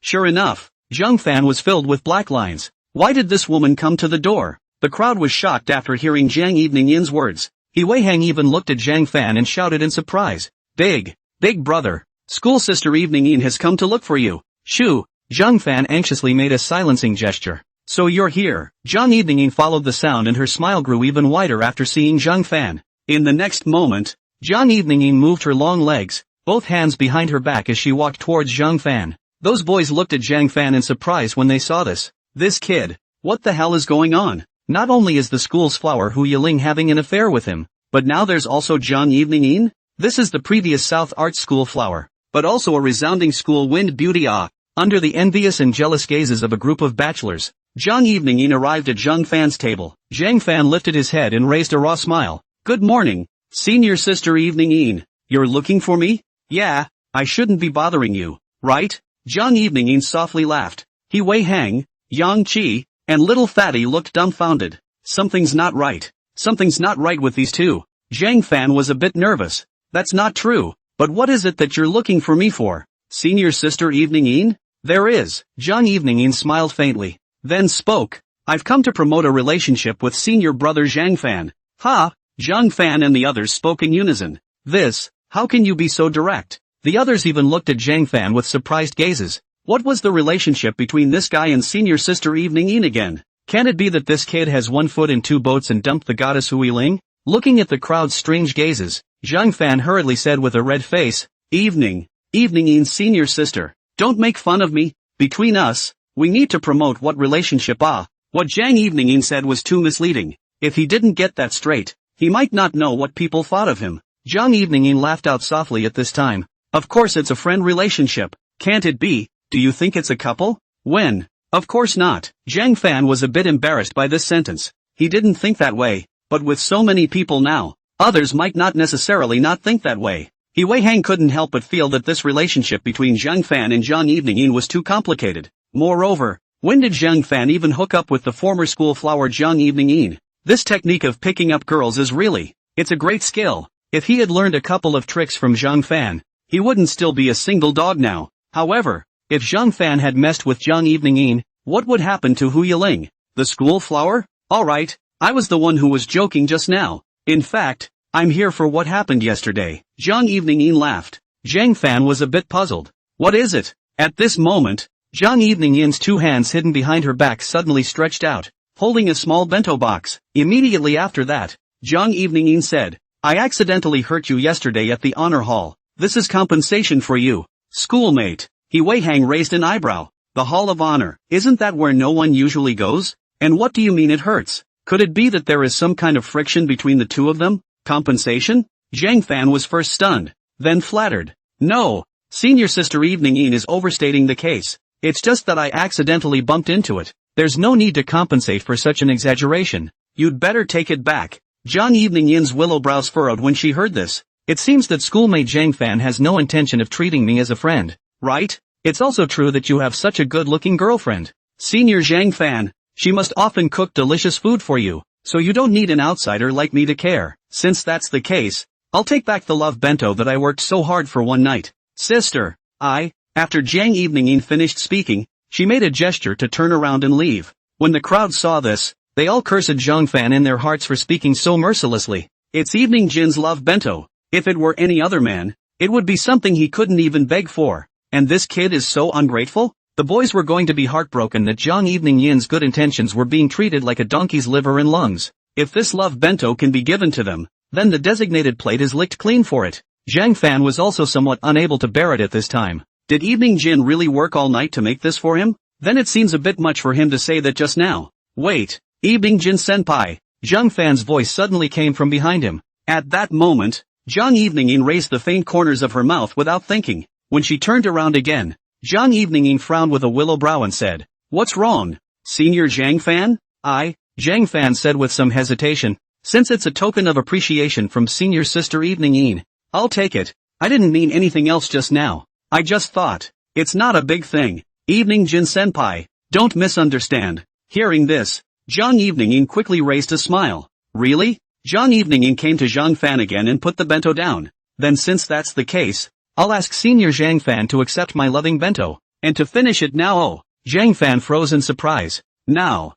Sure enough, Zhang Fan was filled with black lines. Why did this woman come to the door? The crowd was shocked after hearing Jiang Evening Yin's words. He Wei Hang even looked at Zhang Fan and shouted in surprise. Big brother, school sister Evening Yin has come to look for you. Shoo! Zhang Fan anxiously made a silencing gesture. So you're here. Jiang Evening Yin followed the sound and her smile grew even wider after seeing Zhang Fan. In the next moment, Jiang Evening Yin moved her long legs, both hands behind her back as she walked towards Zhang Fan. Those boys looked at Zhang Fan in surprise when they saw this. This kid, what the hell is going on? Not only is the school's flower Hu Yiling having an affair with him, but now there's also Jiang Evening Yin? This is the previous South Art School flower, but also a resounding school wind beauty. Under the envious and jealous gazes of a group of bachelors, Jiang Evening Yin arrived at Zhang Fan's table. Zhang Fan lifted his head and raised a raw smile. Good morning, senior sister Evening Yin. You're looking for me? Yeah, I shouldn't be bothering you, right? Jiang Evening Yin softly laughed. He Wei Hang, Yang Chi, and little Fatty looked dumbfounded. Something's not right. Something's not right with these two. Zhang Fan was a bit nervous. That's not true. But what is it that you're looking for me for? Senior sister Evening Yin? There is. Jiang Evening Yin smiled faintly, then spoke. I've come to promote a relationship with senior brother Zhang Fan. Zhang Fan and the others spoke in unison. How can you be so direct? The others even looked at Zhang Fan with surprised gazes. What was the relationship between this guy and senior sister Evening Yin again? Can it be that this kid has one foot in two boats and dumped the goddess Hu Yiling? Looking at the crowd's strange gazes, Zhang Fan hurriedly said with a red face, Evening Yin's senior sister, don't make fun of me. Between us, we need to promote what relationship. What Jiang Evening Yin said was too misleading. If he didn't get that straight, he might not know what people thought of him. Jiang Evening Yin laughed out softly at this time. Of course it's a friend relationship. Can't it be? Do you think it's a couple? When? Of course not. Zhang Fan was a bit embarrassed by this sentence. He didn't think that way, but with so many people now, others might not necessarily not think that way. He Wei Hang couldn't help but feel that this relationship between Zhang Fan and Jiang Evening Yin was too complicated. Moreover, when did Zhang Fan even hook up with the former school flower Jiang Evening Yin? This technique of picking up girls is it's a great skill. If he had learned a couple of tricks from Zhang Fan, he wouldn't still be a single dog now. However, if Zhang Fan had messed with Jiang Evening Yin, what would happen to Hu Yiling? The school flower? Alright, I was the one who was joking just now. In fact, I'm here for what happened yesterday. Jiang Evening Yin laughed. Zhang Fan was a bit puzzled. What is it? At this moment, Jiang Evening Yin's two hands hidden behind her back suddenly stretched out, holding a small bento box. Immediately after that, Jiang Evening Yin said, I accidentally hurt you yesterday at the honor hall. This is compensation for you, schoolmate. He Wei Hang raised an eyebrow. The Hall of Honor, isn't that where no one usually goes? And what do you mean it hurts? Could it be that there is some kind of friction between the two of them? Compensation? Zhang Fan was first stunned, then flattered. No, senior sister Evening Yin is overstating the case. It's just that I accidentally bumped into it. There's no need to compensate for such an exaggeration. You'd better take it back. Jiang Evening Yin's willow brows furrowed when she heard this. It seems that schoolmate Zhang Fan has no intention of treating me as a friend, right? It's also true that you have such a good-looking girlfriend. Senior Zhang Fan, she must often cook delicious food for you, so you don't need an outsider like me to care. Since that's the case, I'll take back the love bento that I worked so hard for one night. Sister, After Jiang Evening Yin finished speaking, she made a gesture to turn around and leave. When the crowd saw this, They all cursed Zhang Fan in their hearts for speaking so mercilessly. It's Evening Jin's love bento. If it were any other man, it would be something he couldn't even beg for. And this kid is so ungrateful? The boys were going to be heartbroken that Zhang Evening Yin's good intentions were being treated like a donkey's liver and lungs. If this love bento can be given to them, then the designated plate is licked clean for it. Zhang Fan was also somewhat unable to bear it at this time. Did Evening Jin really work all night to make this for him? Then it seems a bit much for him to say that just now. Wait, Evening Jin senpai. Zhang Fan's voice suddenly came from behind him. At that moment, Zhang Evening Yin raised the faint corners of her mouth without thinking. When she turned around again, Zhang Evening Yin frowned with a willow brow and said, "What's wrong? Senior Zhang Fan?" Zhang Fan said with some hesitation, "Since it's a token of appreciation from senior sister Evening Yin, I'll take it. I didn't mean anything else just now. I just thought, it's not a big thing. Evening Jin senpai, don't misunderstand." Hearing this, Zhang Evening Yin quickly raised a smile. Really? Zhang Evening Yin came to Zhang Fan again and put the bento down. Then since that's the case, I'll ask Senior Zhang Fan to accept my loving bento, and to finish it now. Oh, Zhang Fan froze in surprise. Now.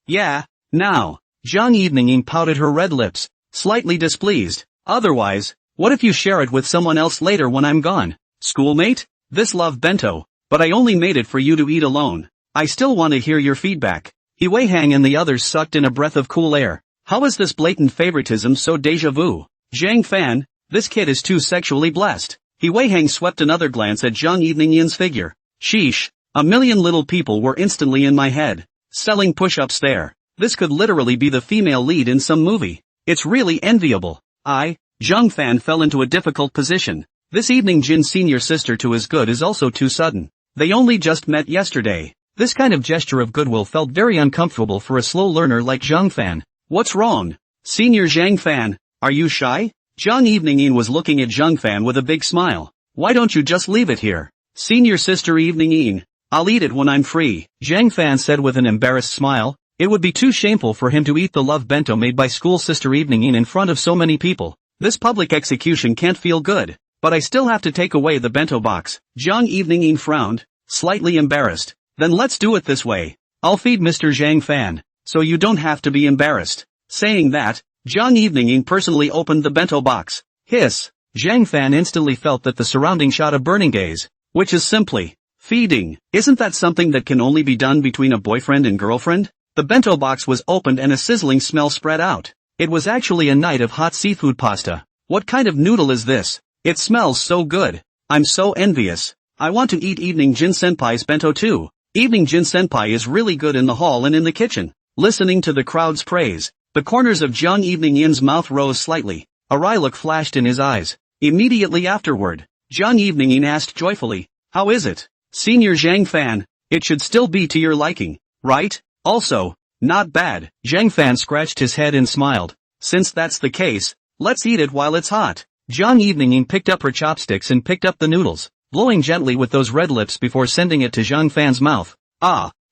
Yeah, now. Zhang Evening Yin pouted her red lips, slightly displeased. Otherwise, what if you share it with someone else later when I'm gone? Schoolmate? This love bento, but I only made it for you to eat alone. I still want to hear your feedback. He Wei Hang and the others sucked in a breath of cool air. How is this blatant favoritism so deja vu? Zhang Fan, this kid is too sexually blessed. He Wei Hang swept another glance at Zhang Evening Yin's figure. Sheesh, a million little people were instantly in my head. Selling push-ups there. This could literally be the female lead in some movie. It's really enviable. Zhang Fan fell into a difficult position. This Evening Jin senior sister to his good is also too sudden. They only just met yesterday. This kind of gesture of goodwill felt very uncomfortable for a slow learner like Zhang Fan. What's wrong? Senior Zhang Fan, are you shy? Zhang Evening Yin was looking at Zhang Fan with a big smile. Why don't you just leave it here? Senior sister Evening Yin, I'll eat it when I'm free. Zhang Fan said with an embarrassed smile. It would be too shameful for him to eat the love bento made by school sister Evening Yin in front of so many people. This public execution can't feel good. But I still have to take away the bento box. Zhang Evening Yin frowned, slightly embarrassed. Then let's do it this way. I'll feed Mr. Zhang Fan, so you don't have to be embarrassed. Saying that, Zhang Evening Yin personally opened the bento box. Hiss. Zhang Fan instantly felt that the surrounding shot a burning gaze, which is simply feeding. Isn't that something that can only be done between a boyfriend and girlfriend? The bento box was opened and a sizzling smell spread out. It was actually a night of hot seafood pasta. What kind of noodle is this? It smells so good. I'm so envious. I want to eat Evening Jin Senpai's bento too. Evening Jin Senpai is really good in the hall and in the kitchen. Listening to the crowd's praise, the corners of Zhang Evening Yin's mouth rose slightly. A wry look flashed in his eyes. Immediately afterward, Zhang Evening Yin asked joyfully, "How is it? Senior Zhang Fan, it should still be to your liking, right? Also, not bad." Zhang Fan scratched his head and smiled. "Since that's the case, let's eat it while it's hot." Zhang Evening Yin picked up her chopsticks and picked up the noodles, blowing gently with those red lips before sending it to Zhang Fan's mouth.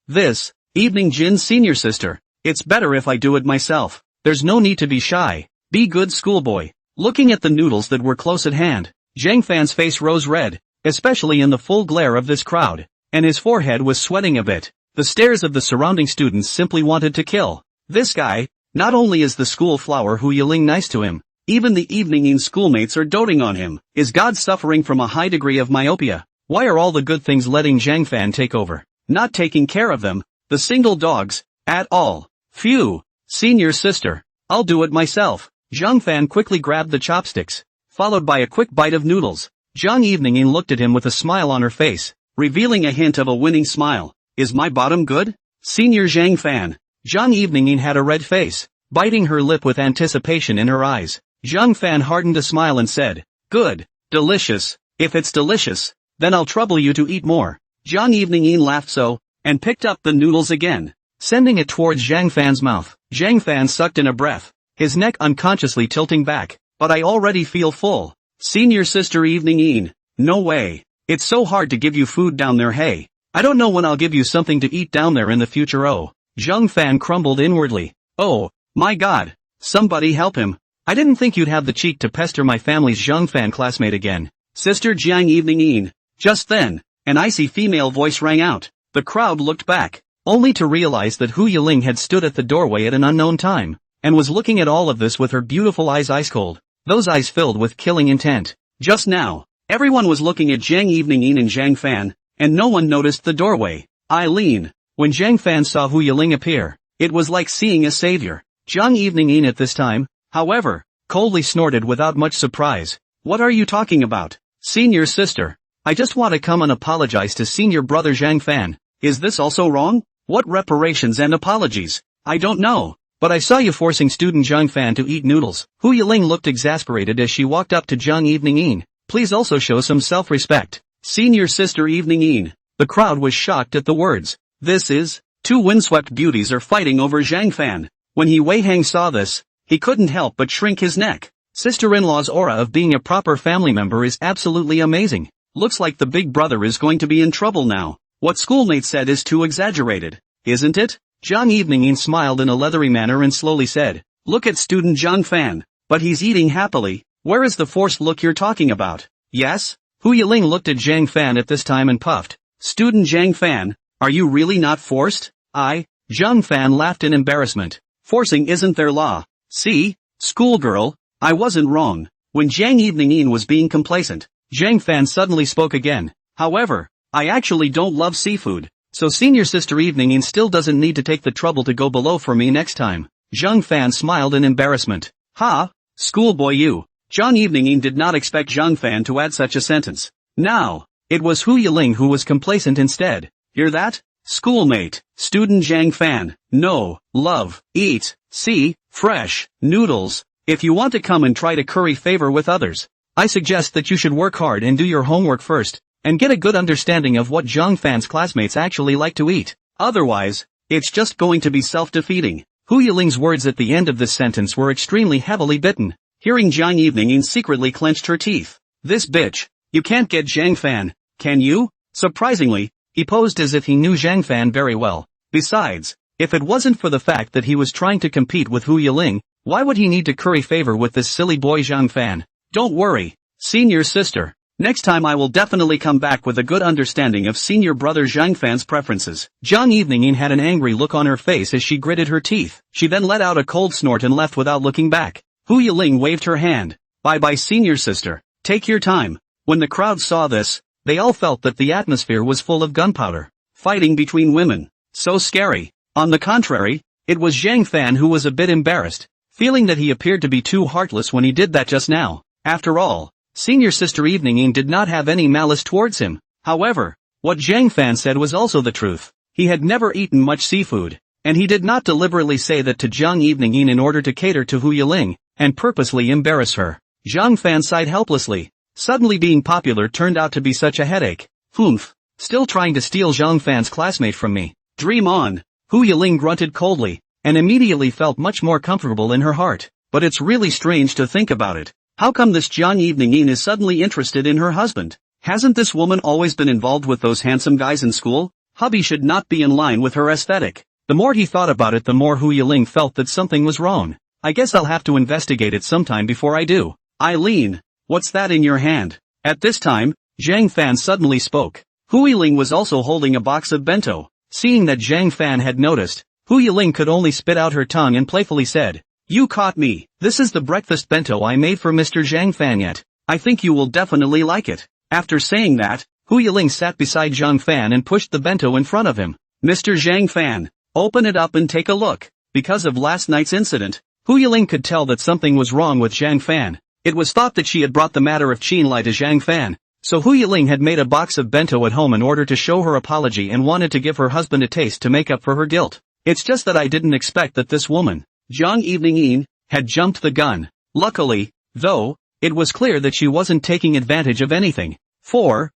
This, Evening Jin's senior sister. It's better if I do it myself. There's no need to be shy. Be good schoolboy. Looking at the noodles that were close at hand, Zhang Fan's face rose red, especially in the full glare of this crowd, and his forehead was sweating a bit. The stares of the surrounding students simply wanted to kill. This guy, not only is the school flower who yelling nice to him, even the Evening Yin schoolmates are doting on him. Is God suffering from a high degree of myopia? Why are all the good things letting Zhang Fan take over? Not taking care of them, the single dogs, at all. Phew. Senior sister, I'll do it myself. Zhang Fan quickly grabbed the chopsticks, followed by a quick bite of noodles. Zhang Evening Yin looked at him with a smile on her face, revealing a hint of a winning smile. Is my bottom good? Senior Zhang Fan. Zhang Evening Yin had a red face, biting her lip with anticipation in her eyes. Zhang Fan hardened a smile and said, "Good, delicious. If it's delicious, then I'll trouble you to eat more." Zhang Evening Yin laughed so, and picked up the noodles again, sending it towards Zhang Fan's mouth. Zhang Fan sucked in a breath, his neck unconsciously tilting back. "But I already feel full." Senior sister Evening Yin, no way. It's so hard to give you food down there. Hey, I don't know when I'll give you something to eat down there in the future. Oh. Zhang Fan crumbled inwardly. Oh, my God. Somebody help him. I didn't think you'd have the cheek to pester my family's Zhang Fan classmate again. Sister Jiang Evening Yin. Just then, an icy female voice rang out. The crowd looked back. only to realize that Hu Yiling had stood at the doorway at an unknown time, and was looking at all of this with her beautiful eyes ice cold, those eyes filled with killing intent. Just now, everyone was looking at Zhang Evening and Zhang Fan, and no one noticed the doorway. Eileen. When Zhang Fan saw Hu Yiling appear, it was like seeing a savior. Zhang Evening at this time, however, coldly snorted without much surprise. What are you talking about? Senior sister. I just want to come and apologize to senior brother Zhang Fan. Is this also wrong? What reparations and apologies? I don't know. But I saw you forcing student Zhang Fan to eat noodles. Hu Yiling looked exasperated as she walked up to Zhang Evening. Please also show some self-respect. Senior sister Evening. The crowd was shocked at the words. This is, two windswept beauties are fighting over Zhang Fan. When Wei Hang saw this, he couldn't help but shrink his neck. Sister-in-law's aura of being a proper family member is absolutely amazing. Looks like the big brother is going to be in trouble now. What schoolmate said is too exaggerated, isn't it? Zhang Evening smiled in a leathery manner and slowly said, look at student Zhang Fan. But he's eating happily. Where is the forced look you're talking about? Yes? Hu Yiling looked at Zhang Fan at this time and puffed. Student Zhang Fan, are you really not forced? Zhang Fan laughed in embarrassment. Forcing isn't their law. See? Schoolgirl, I wasn't wrong. When Zhang Evening was being complacent, Zhang Fan suddenly spoke again. However, I actually don't love seafood, so senior sister Evening still doesn't need to take the trouble to go below for me next time. Zhang Fan smiled in embarrassment. Ha! Schoolboy you. Zhang Evening did not expect Zhang Fan to add such a sentence. Now, it was Hu Yiling who was complacent instead. Hear that? Schoolmate, student Zhang Fan, no, love, eat, see, fresh, noodles. If you want to come and try to curry favor with others, I suggest that you should work hard and do your homework first, and get a good understanding of what Zhang Fan's classmates actually like to eat. Otherwise, it's just going to be self-defeating. Hu Yiling's words at the end of this sentence were extremely heavily bitten. Hearing Zhang Evening secretly clenched her teeth. This bitch. You can't get Zhang Fan, can you? Surprisingly, he posed as if he knew Zhang Fan very well. Besides, if it wasn't for the fact that he was trying to compete with Hu Yiling, why would he need to curry favor with this silly boy Zhang Fan? Don't worry, senior sister. Next time I will definitely come back with a good understanding of senior brother Zhang Fan's preferences. Zhang Evening had an angry look on her face as she gritted her teeth. She then let out a cold snort and left without looking back. Hu Yiling waved her hand. Bye-bye senior sister. Take your time. When the crowd saw this, they all felt that the atmosphere was full of gunpowder. Fighting between women. So scary. On the contrary, it was Zhang Fan who was a bit embarrassed, feeling that he appeared to be too heartless when he did that just now. After all, senior sister Evening did not have any malice towards him. However, what Zhang Fan said was also the truth. He had never eaten much seafood, and he did not deliberately say that to Zhang Evening in order to cater to Hu Yiling, and purposely embarrass her. Zhang Fan sighed helplessly. Suddenly being popular turned out to be such a headache. Humph. Still trying to steal Zhang Fan's classmate from me. Dream on. Hu Yiling grunted coldly, and immediately felt much more comfortable in her heart. But it's really strange to think about it. How come this Zhang Evening is suddenly interested in her husband? Hasn't this woman always been involved with those handsome guys in school? Hubby should not be in line with her aesthetic. The more he thought about it, the more Hu Yiling felt that something was wrong. I guess I'll have to investigate it sometime before I do. Eileen, what's that in your hand? At this time, Zhang Fan suddenly spoke. Hu Yiling was also holding a box of bento. Seeing that Zhang Fan had noticed, Hu Yiling could only spit out her tongue and playfully said, "You caught me. This is the breakfast bento I made for Mr. Zhang Fan yet. I think you will definitely like it." After saying that, Hu Yiling sat beside Zhang Fan and pushed the bento in front of him. "Mr. Zhang Fan, open it up and take a look." Because of last night's incident, Hu Yiling could tell that something was wrong with Zhang Fan. It was thought that she had brought the matter of Qinlai to Zhang Fan. So Hu Yiling had made a box of bento at home in order to show her apology and wanted to give her husband a taste to make up for her guilt. It's just that I didn't expect that this woman, Zhang Evening, had jumped the gun. Luckily, though, it was clear that she wasn't taking advantage of anything. For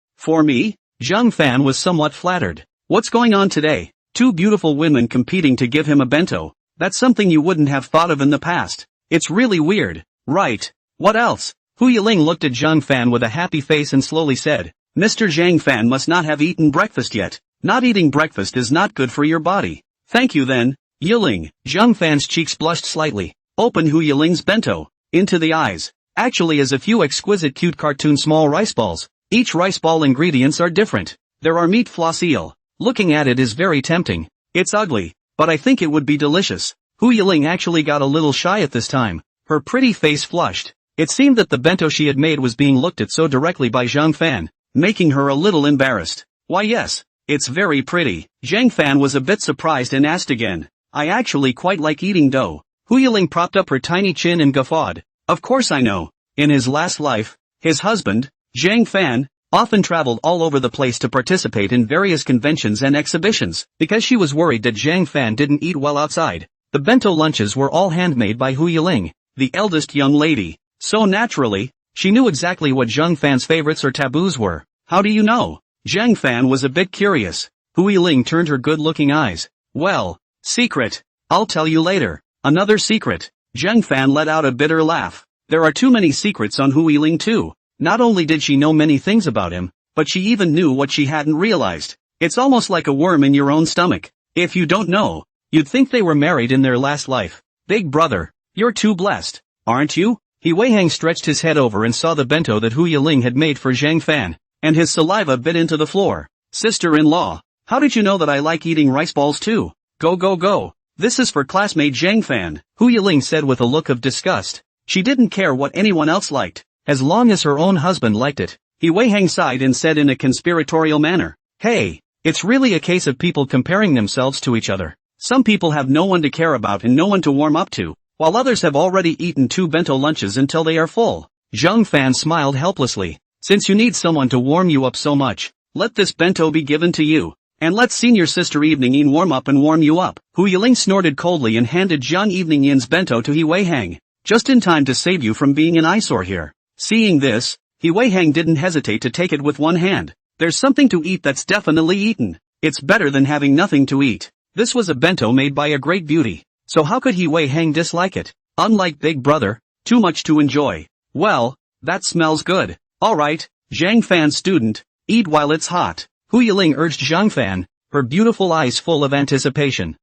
me? Zhang Fan was somewhat flattered. What's going on today? Two beautiful women competing to give him a bento. That's something you wouldn't have thought of in the past. It's really weird, right? What else? Hu Yiling looked at Zhang Fan with a happy face and slowly said, "Mr. Zhang Fan must not have eaten breakfast yet. Not eating breakfast is not good for your body." "Thank you then, Yiling." Zhang Fan's cheeks blushed slightly. Open Hu Yiling's bento. Into the eyes. Actually is a few exquisite cute cartoon small rice balls. Each rice ball ingredients are different. There are meat floss eel. Looking at it is very tempting. It's ugly, but I think it would be delicious. Hu Yiling actually got a little shy at this time. Her pretty face flushed. It seemed that the bento she had made was being looked at so directly by Zhang Fan, making her a little embarrassed. Why yes, it's very pretty. Zhang Fan was a bit surprised and asked again. I actually quite like eating dough. Hu Yiling propped up her tiny chin and guffawed. Of course I know. In his last life, his husband, Zhang Fan, often traveled all over the place to participate in various conventions and exhibitions. Because she was worried that Zhang Fan didn't eat well outside, the bento lunches were all handmade by Hu Yiling, the eldest young lady. So naturally, she knew exactly what Zhang Fan's favorites or taboos were. How do you know? Zhang Fan was a bit curious. Hu Yiling turned her good-looking eyes. Well, secret. I'll tell you later. Another secret. Zhang Fan let out a bitter laugh. There are too many secrets on Hu Yiling too. Not only did she know many things about him, but she even knew what she hadn't realized. It's almost like a worm in your own stomach. If you don't know, you'd think they were married in their last life. Big brother, you're too blessed, aren't you? He Weihang stretched his head over and saw the bento that Hu Yiling had made for Zhang Fan, and his saliva bit into the floor. Sister-in-law, how did you know that I like eating rice balls too? Go go go. This is for classmate Zhang Fan, Hu Yiling said with a look of disgust. She didn't care what anyone else liked, as long as her own husband liked it. He Weihang sighed and said in a conspiratorial manner, hey, it's really a case of people comparing themselves to each other. Some people have no one to care about and no one to warm up to, while others have already eaten 2 bento lunches until they are full. Zhang Fan smiled helplessly. Since you need someone to warm you up so much, let this bento be given to you. And let senior sister Evening Yin warm up and warm you up. Hu Yiling snorted coldly and handed Jiang Evening Yin's bento to He Weihang, just in time to save you from being an eyesore here. Seeing this, He Weihang didn't hesitate to take it with one hand. There's something to eat that's definitely eaten. It's better than having nothing to eat. This was a bento made by a great beauty. So how could He Weihang dislike it? Unlike Big Brother, too much to enjoy. Well, that smells good. Alright, Zhang Fan student, eat while it's hot. Hu Yiling urged Zhang Fan, her beautiful eyes full of anticipation.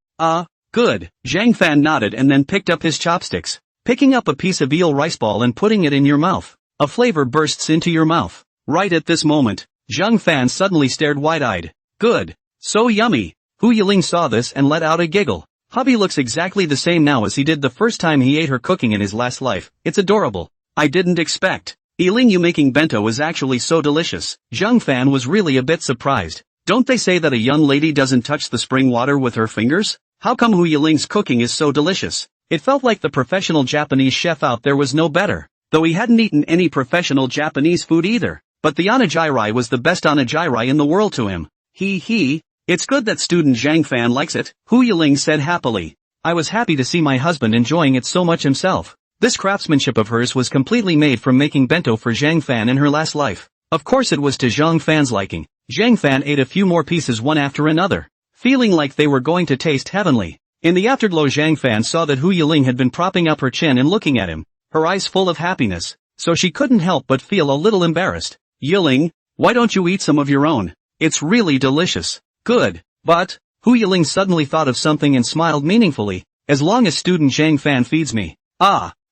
Good. Zhang Fan nodded and then picked up his chopsticks, picking up a piece of eel rice ball and putting it in your mouth. A flavor bursts into your mouth. Right at this moment, Zhang Fan suddenly stared wide-eyed. Good. So yummy. Hu Yiling saw this and let out a giggle. Hubby looks exactly the same now as he did the first time he ate her cooking in his last life. It's adorable. I didn't expect. Yiling, you making bento was actually so delicious. Zhang Fan was really a bit surprised. Don't they say that a young lady doesn't touch the spring water with her fingers? How come Hu Yiling's cooking is so delicious? It felt like the professional Japanese chef out there was no better. Though he hadn't eaten any professional Japanese food either. But the onigiri was the best onigiri in the world to him. It's good that student Zhang Fan likes it, Hu Yiling said happily. I was happy to see my husband enjoying it so much himself. This craftsmanship of hers was completely made from making bento for Zhang Fan in her last life. Of course it was to Zhang Fan's liking. Zhang Fan ate a few more pieces one after another, feeling like they were going to taste heavenly. In the afterglow, Zhang Fan saw that Hu Yiling had been propping up her chin and looking at him, her eyes full of happiness, so she couldn't help but feel a little embarrassed. Yiling, why don't you eat some of your own? It's really delicious. Good. But, Hu Yiling suddenly thought of something and smiled meaningfully. As long as student Zhang Fan feeds me.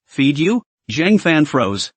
Feed you? Zhang Fan froze.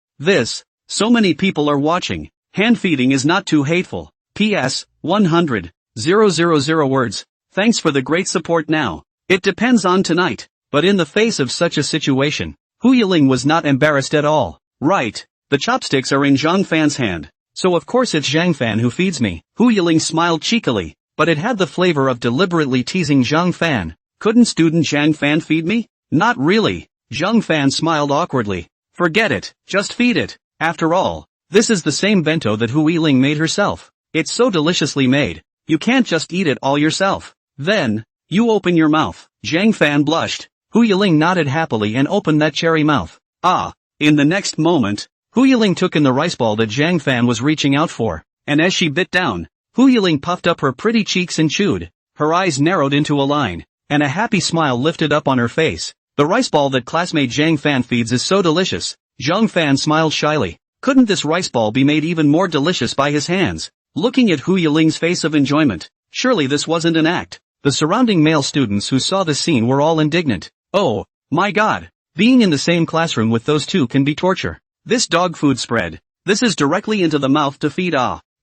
So many people are watching. Hand feeding is not too hateful. P.S. 100,000 words. Thanks for the great support now. It depends on tonight. But in the face of such a situation, Hu Yiling was not embarrassed at all. Right. The chopsticks are in Zhang Fan's hand. So of course it's Zhang Fan who feeds me. Hu Yiling smiled cheekily. But it had the flavor of deliberately teasing Zhang Fan. Couldn't student Zhang Fan feed me? Not really. Zhang Fan smiled awkwardly. Forget it, just feed it. After all, this is the same bento that Hu Yiling made herself. It's so deliciously made, you can't just eat it all yourself. Then, you open your mouth. Zhang Fan blushed. Hu Yiling nodded happily and opened that cherry mouth. In the next moment, Hu Yiling took in the rice ball that Zhang Fan was reaching out for, and as she bit down, Hu Yiling puffed up her pretty cheeks and chewed. Her eyes narrowed into a line, and a happy smile lifted up on her face. The rice ball that classmate Zhang Fan feeds is so delicious. Zhang Fan smiled shyly. Couldn't this rice ball be made even more delicious by his hands? Looking at Hu Yiling's face of enjoyment, surely this wasn't an act. The surrounding male students who saw the scene were all indignant. Oh, my God. Being in the same classroom with those two can be torture. This dog food spread. This is directly into the mouth to feed.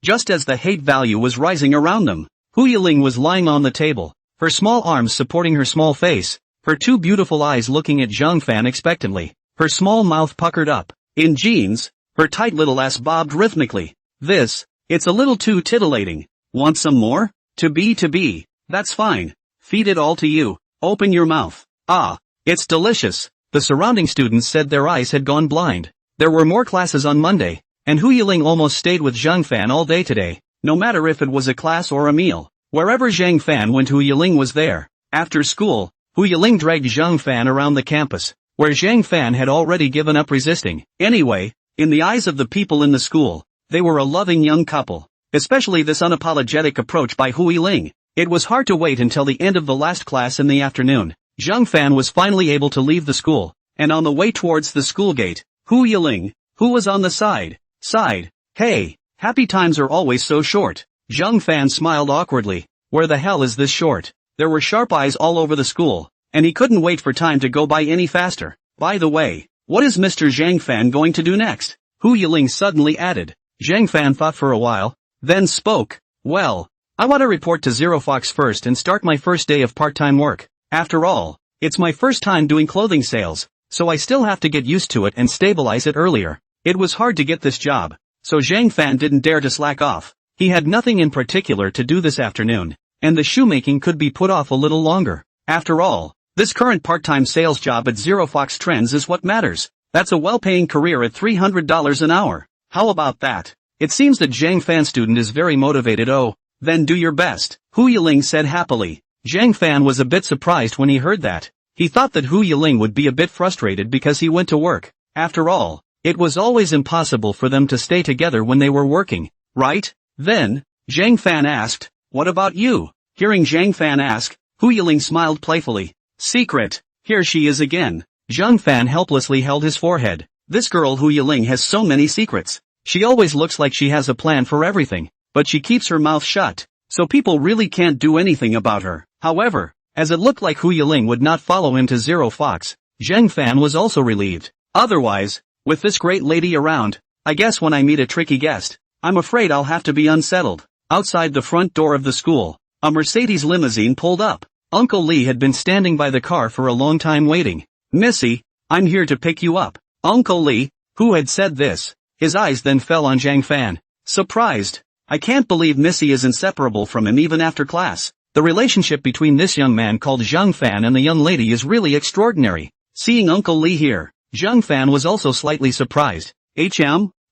Just as the hate value was rising around them, Hu Yiling was lying on the table, her small arms supporting her small face, her two beautiful eyes looking at Zhang Fan expectantly, her small mouth puckered up. In jeans, her tight little ass bobbed rhythmically. It's a little too titillating. Want some more? To be. That's fine. Feed it all to you. Open your mouth. Ah, it's delicious. The surrounding students said their eyes had gone blind. There were more classes on Monday, and Hu Yiling almost stayed with Zhang Fan all day today, no matter if it was a class or a meal. Wherever Zhang Fan went, Hu Yiling was there. After school, Hu Yiling dragged Zhang Fan around the campus, where Zhang Fan had already given up resisting. Anyway, in the eyes of the people in the school, they were a loving young couple, especially this unapologetic approach by Hu Yiling. It was hard to wait until the end of the last class in the afternoon. Zhang Fan was finally able to leave the school, and on the way towards the school gate, Hu Yiling, who was on the side, "Hey, happy times are always so short." Zhang Fan smiled awkwardly. Where the hell is this short? There were sharp eyes all over the school, and he couldn't wait for time to go by any faster. By the way, what is Mr. Zhang Fan going to do next? Hu Yiling suddenly added. Zhang Fan thought for a while, then spoke. Well, I want to report to Zero Fox first and start my first day of part-time work. After all, it's my first time doing clothing sales, so I still have to get used to it and stabilize it earlier. It was hard to get this job, so Zhang Fan didn't dare to slack off. He had nothing in particular to do this afternoon, and the shoemaking could be put off a little longer. After all, this current part-time sales job at Zero Fox Trends is what matters. That's a well-paying career at $300 an hour. How about that? It seems that Zhang Fan student is very motivated. Oh, then do your best, Hu Yiling said happily. Zhang Fan was a bit surprised when he heard that. He thought that Hu Yiling would be a bit frustrated because he went to work. After all, it was always impossible for them to stay together when they were working, right? Then, Zhang Fan asked, what about you? Hearing Zhang Fan ask, Hu Yiling smiled playfully. Secret, here she is again. Zhang Fan helplessly held his forehead. This girl Hu Yiling has so many secrets. She always looks like she has a plan for everything, but she keeps her mouth shut, so people really can't do anything about her. However, as it looked like Hu Yiling would not follow him to Zero Fox, Zhang Fan was also relieved. Otherwise, with this great lady around, I guess when I meet a tricky guest, I'm afraid I'll have to be unsettled. Outside the front door of the school, a Mercedes limousine pulled up. Uncle Lee had been standing by the car for a long time waiting. Missy, I'm here to pick you up. Uncle Lee, who had said this, his eyes then fell on Zhang Fan. Surprised. I can't believe Missy is inseparable from him even after class. The relationship between this young man called Zhang Fan and the young lady is really extraordinary. Seeing Uncle Lee here, Zhang Fan was also slightly surprised.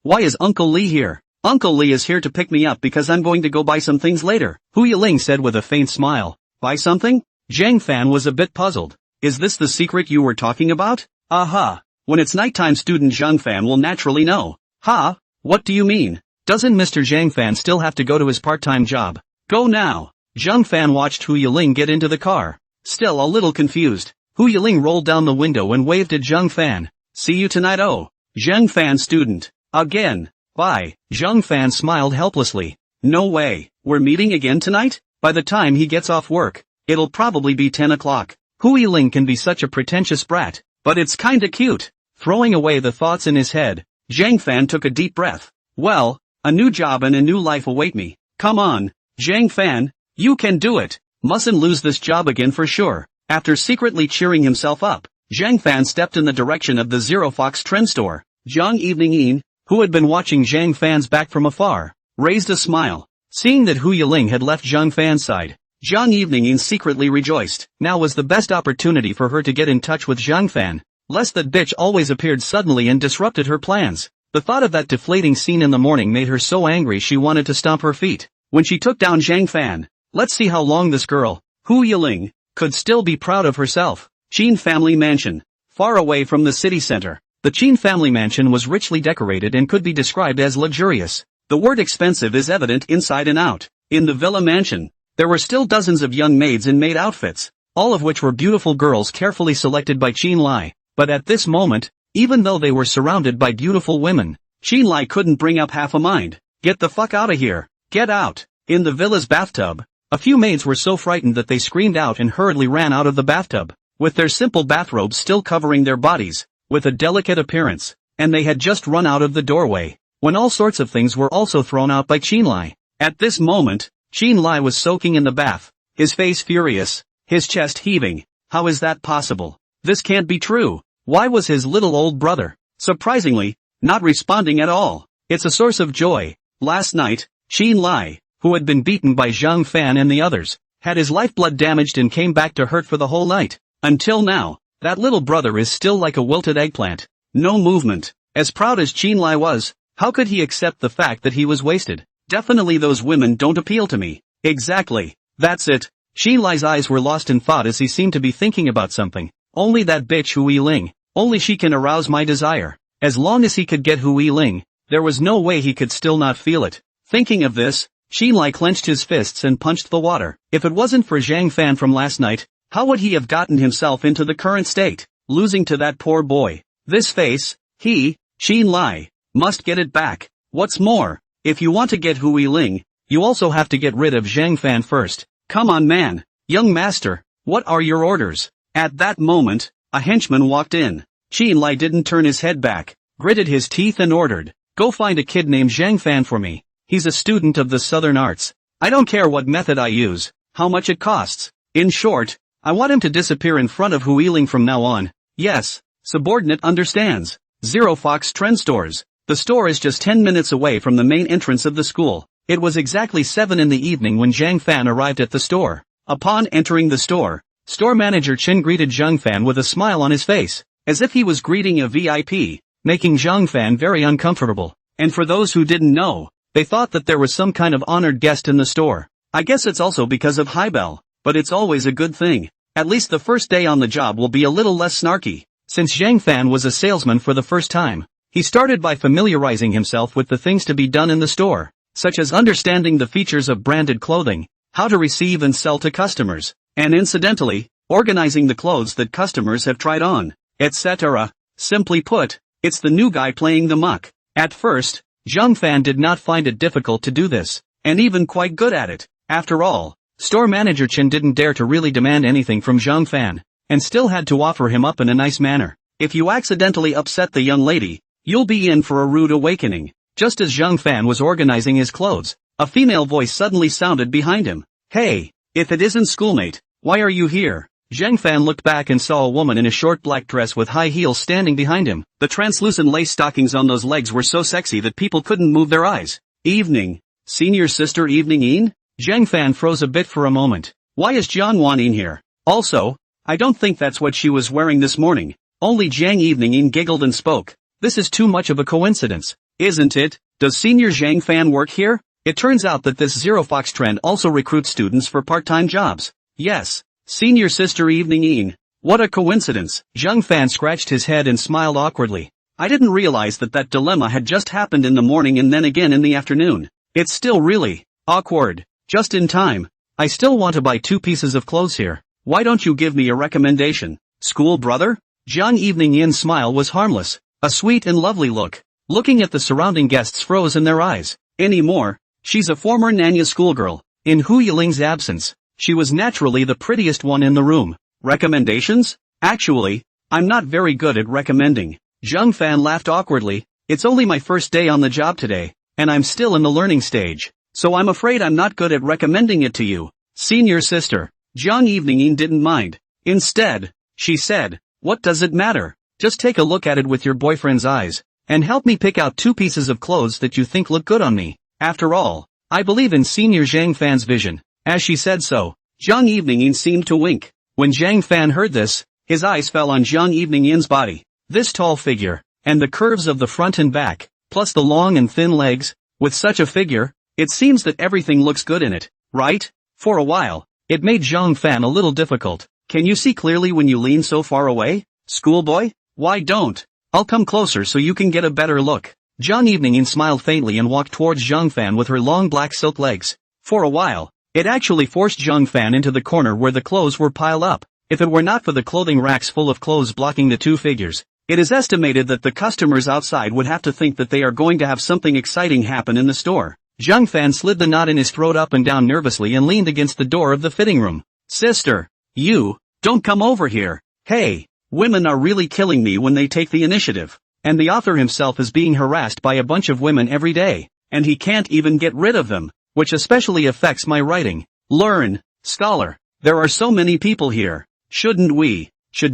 Why is Uncle Lee here? Uncle Lee is here to pick me up because I'm going to go buy some things later, Hu Yiling said with a faint smile. Buy something? Zhang Fan was a bit puzzled. Is this the secret you were talking about? Aha. When it's nighttime, student Zhang Fan will naturally know. Ha? What do you mean? Doesn't Mr. Zhang Fan still have to go to his part-time job? Go now. Zhang Fan watched Hu Yiling get into the car. Still a little confused, Hu Yiling rolled down the window and waved at Zhang Fan. See you tonight. Oh. Zhang Fan student. Again. Bye. Zhang Fan smiled helplessly. No way. We're meeting again tonight? By the time he gets off work, it'll probably be 10 o'clock. Hu Yiling can be such a pretentious brat, but it's kinda cute. Throwing away the thoughts in his head, Zhang Fan took a deep breath. Well, a new job and a new life await me. Come on, Zhang Fan, you can do it. Mustn't lose this job again for sure. After secretly cheering himself up, Zhang Fan stepped in the direction of the Zero Fox Trend store. Zhang Evening, who had been watching Zhang Fan's back from afar, raised a smile. Seeing that Hu Yiling had left Zhang Fan's side, Zhang Evening secretly rejoiced. Now was the best opportunity for her to get in touch with Zhang Fan, lest that bitch always appeared suddenly and disrupted her plans. The thought of that deflating scene in the morning made her so angry she wanted to stomp her feet. When she took down Zhang Fan, let's see how long this girl, Hu Yiling, could still be proud of herself. Qin Family Mansion. Far away from the city center, the Qin family mansion was richly decorated and could be described as luxurious. The word expensive is evident inside and out. In the villa mansion, there were still dozens of young maids in maid outfits, all of which were beautiful girls carefully selected by Qin Lai. But at this moment, even though they were surrounded by beautiful women, Qin Lai couldn't bring up half a mind. Get the fuck out of here. Get out. In the villa's bathtub, a few maids were so frightened that they screamed out and hurriedly ran out of the bathtub, with their simple bathrobes still covering their bodies, with a delicate appearance, and they had just run out of the doorway, when all sorts of things were also thrown out by Qin Lai. At this moment, Qin Lai was soaking in the bath, his face furious, his chest heaving. How is that possible? This can't be true. Why was his little old brother, surprisingly, not responding at all? It's a source of joy. Last night, Xin Lai, who had been beaten by Zhang Fan and the others, had his lifeblood damaged and came back to hurt for the whole night. Until now, that little brother is still like a wilted eggplant. No movement. As proud as Xin Lai was, how could he accept the fact that he was wasted? Definitely those women don't appeal to me. Exactly. That's it. Xin Lai's eyes were lost in thought as he seemed to be thinking about something. Only that bitch Hui Ling. Only she can arouse my desire. As long as he could get Hui Ling, there was no way he could still not feel it. Thinking of this, Xin Lai clenched his fists and punched the water. If it wasn't for Zhang Fan from last night, how would he have gotten himself into the current state? Losing to that poor boy. This face, Xin Lai, must get it back. What's more, if you want to get Hui Ling, you also have to get rid of Zhang Fan first. Come on man, young master, what are your orders? At that moment, a henchman walked in. Xin Lai didn't turn his head back, gritted his teeth and ordered, "Go find a kid named Zhang Fan for me. He's a student of the Southern Arts. I don't care what method I use, how much it costs. In short, I want him to disappear in front of Hui Ling from now on." Yes, subordinate understands. Zero Fox Trend Stores. The store is just 10 minutes away from the main entrance of the school. It was exactly 7 in the evening when Zhang Fan arrived at the store. Upon entering the store manager Chen greeted Zhang Fan with a smile on his face, as if he was greeting a VIP, making Zhang Fan very uncomfortable. And for those who didn't know, they thought that there was some kind of honored guest in the store. I guess it's also because of High Bell, but it's always a good thing. At least the first day on the job will be a little less snarky. Since Zhang Fan was a salesman for the first time, he started by familiarizing himself with the things to be done in the store, such as understanding the features of branded clothing, how to receive and sell to customers, and incidentally, organizing the clothes that customers have tried on, etc. Simply put, it's the new guy playing the muck. At first, Zhang Fan did not find it difficult to do this, and even quite good at it. After all, store manager Chen didn't dare to really demand anything from Zhang Fan, and still had to offer him up in a nice manner. If you accidentally upset the young lady, you'll be in for a rude awakening. Just as Zhang Fan was organizing his clothes, a female voice suddenly sounded behind him. "Hey, if it isn't schoolmate, why are you here?" Zhang Fan looked back and saw a woman in a short black dress with high heels standing behind him. The translucent lace stockings on those legs were so sexy that people couldn't move their eyes. "Evening. Senior sister Evening In?" Zhang Fan froze a bit for a moment. Why is Jiang Wan in here? Also, I don't think that's what she was wearing this morning. Only Jiang Evening In giggled and spoke. This is too much of a coincidence, isn't it? Does Senior Zhang Fan work here? It turns out that this Zero Fox Trend also recruits students for part-time jobs. Yes, Senior Sister Evening In. What a coincidence. Zhang Fan scratched his head and smiled awkwardly. I didn't realize that dilemma had just happened in the morning and then again in the afternoon. It's still really awkward. Just in time. I still want to buy 2 pieces of clothes here. Why don't you give me a recommendation? School brother? Zhang Evening In's smile was harmless. A sweet and lovely look. Looking at the surrounding guests froze in their eyes. Anymore, she's a former Nanya schoolgirl. In Hu Yiling's absence, she was naturally the prettiest one in the room. Recommendations? Actually, I'm not very good at recommending. Zhang Fan laughed awkwardly. It's only my first day on the job today, and I'm still in the learning stage. So I'm afraid I'm not good at recommending it to you. Senior sister. Zhang Evening In didn't mind. Instead, she said, what does it matter? Just take a look at it with your boyfriend's eyes, and help me pick out 2 pieces of clothes that you think look good on me. After all, I believe in Senior Zhang Fan's vision. As she said so, Zhang Evening In seemed to wink. When Zhang Fan heard this, his eyes fell on Zhang Evening In's body. This tall figure, and the curves of the front and back, plus the long and thin legs. With such a figure, it seems that everything looks good in it, right? For a while, it made Zhang Fan a little difficult. Can you see clearly when you lean so far away? Schoolboy? Why don't? I'll come closer so you can get a better look. Zhang Evening In smiled faintly and walked towards Zhang Fan with her long black silk legs. For a while, it actually forced Zhang Fan into the corner where the clothes were piled up. If it were not for the clothing racks full of clothes blocking the 2 figures, it is estimated that the customers outside would have to think that they are going to have something exciting happen in the store. Zhang Fan slid the knot in his throat up and down nervously and leaned against the door of the fitting room. Sister, you, don't come over here. Hey, women are really killing me when they take the initiative. And the author himself is being harassed by a bunch of women every day, and he can't even get rid of them, which especially affects my writing. Learn. Scholar, there are so many people here. Should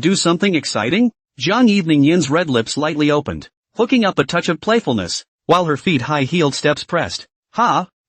do something exciting? Jiang Evening Yin's red lips lightly opened, hooking up a touch of playfulness, while her feet high-heeled steps pressed.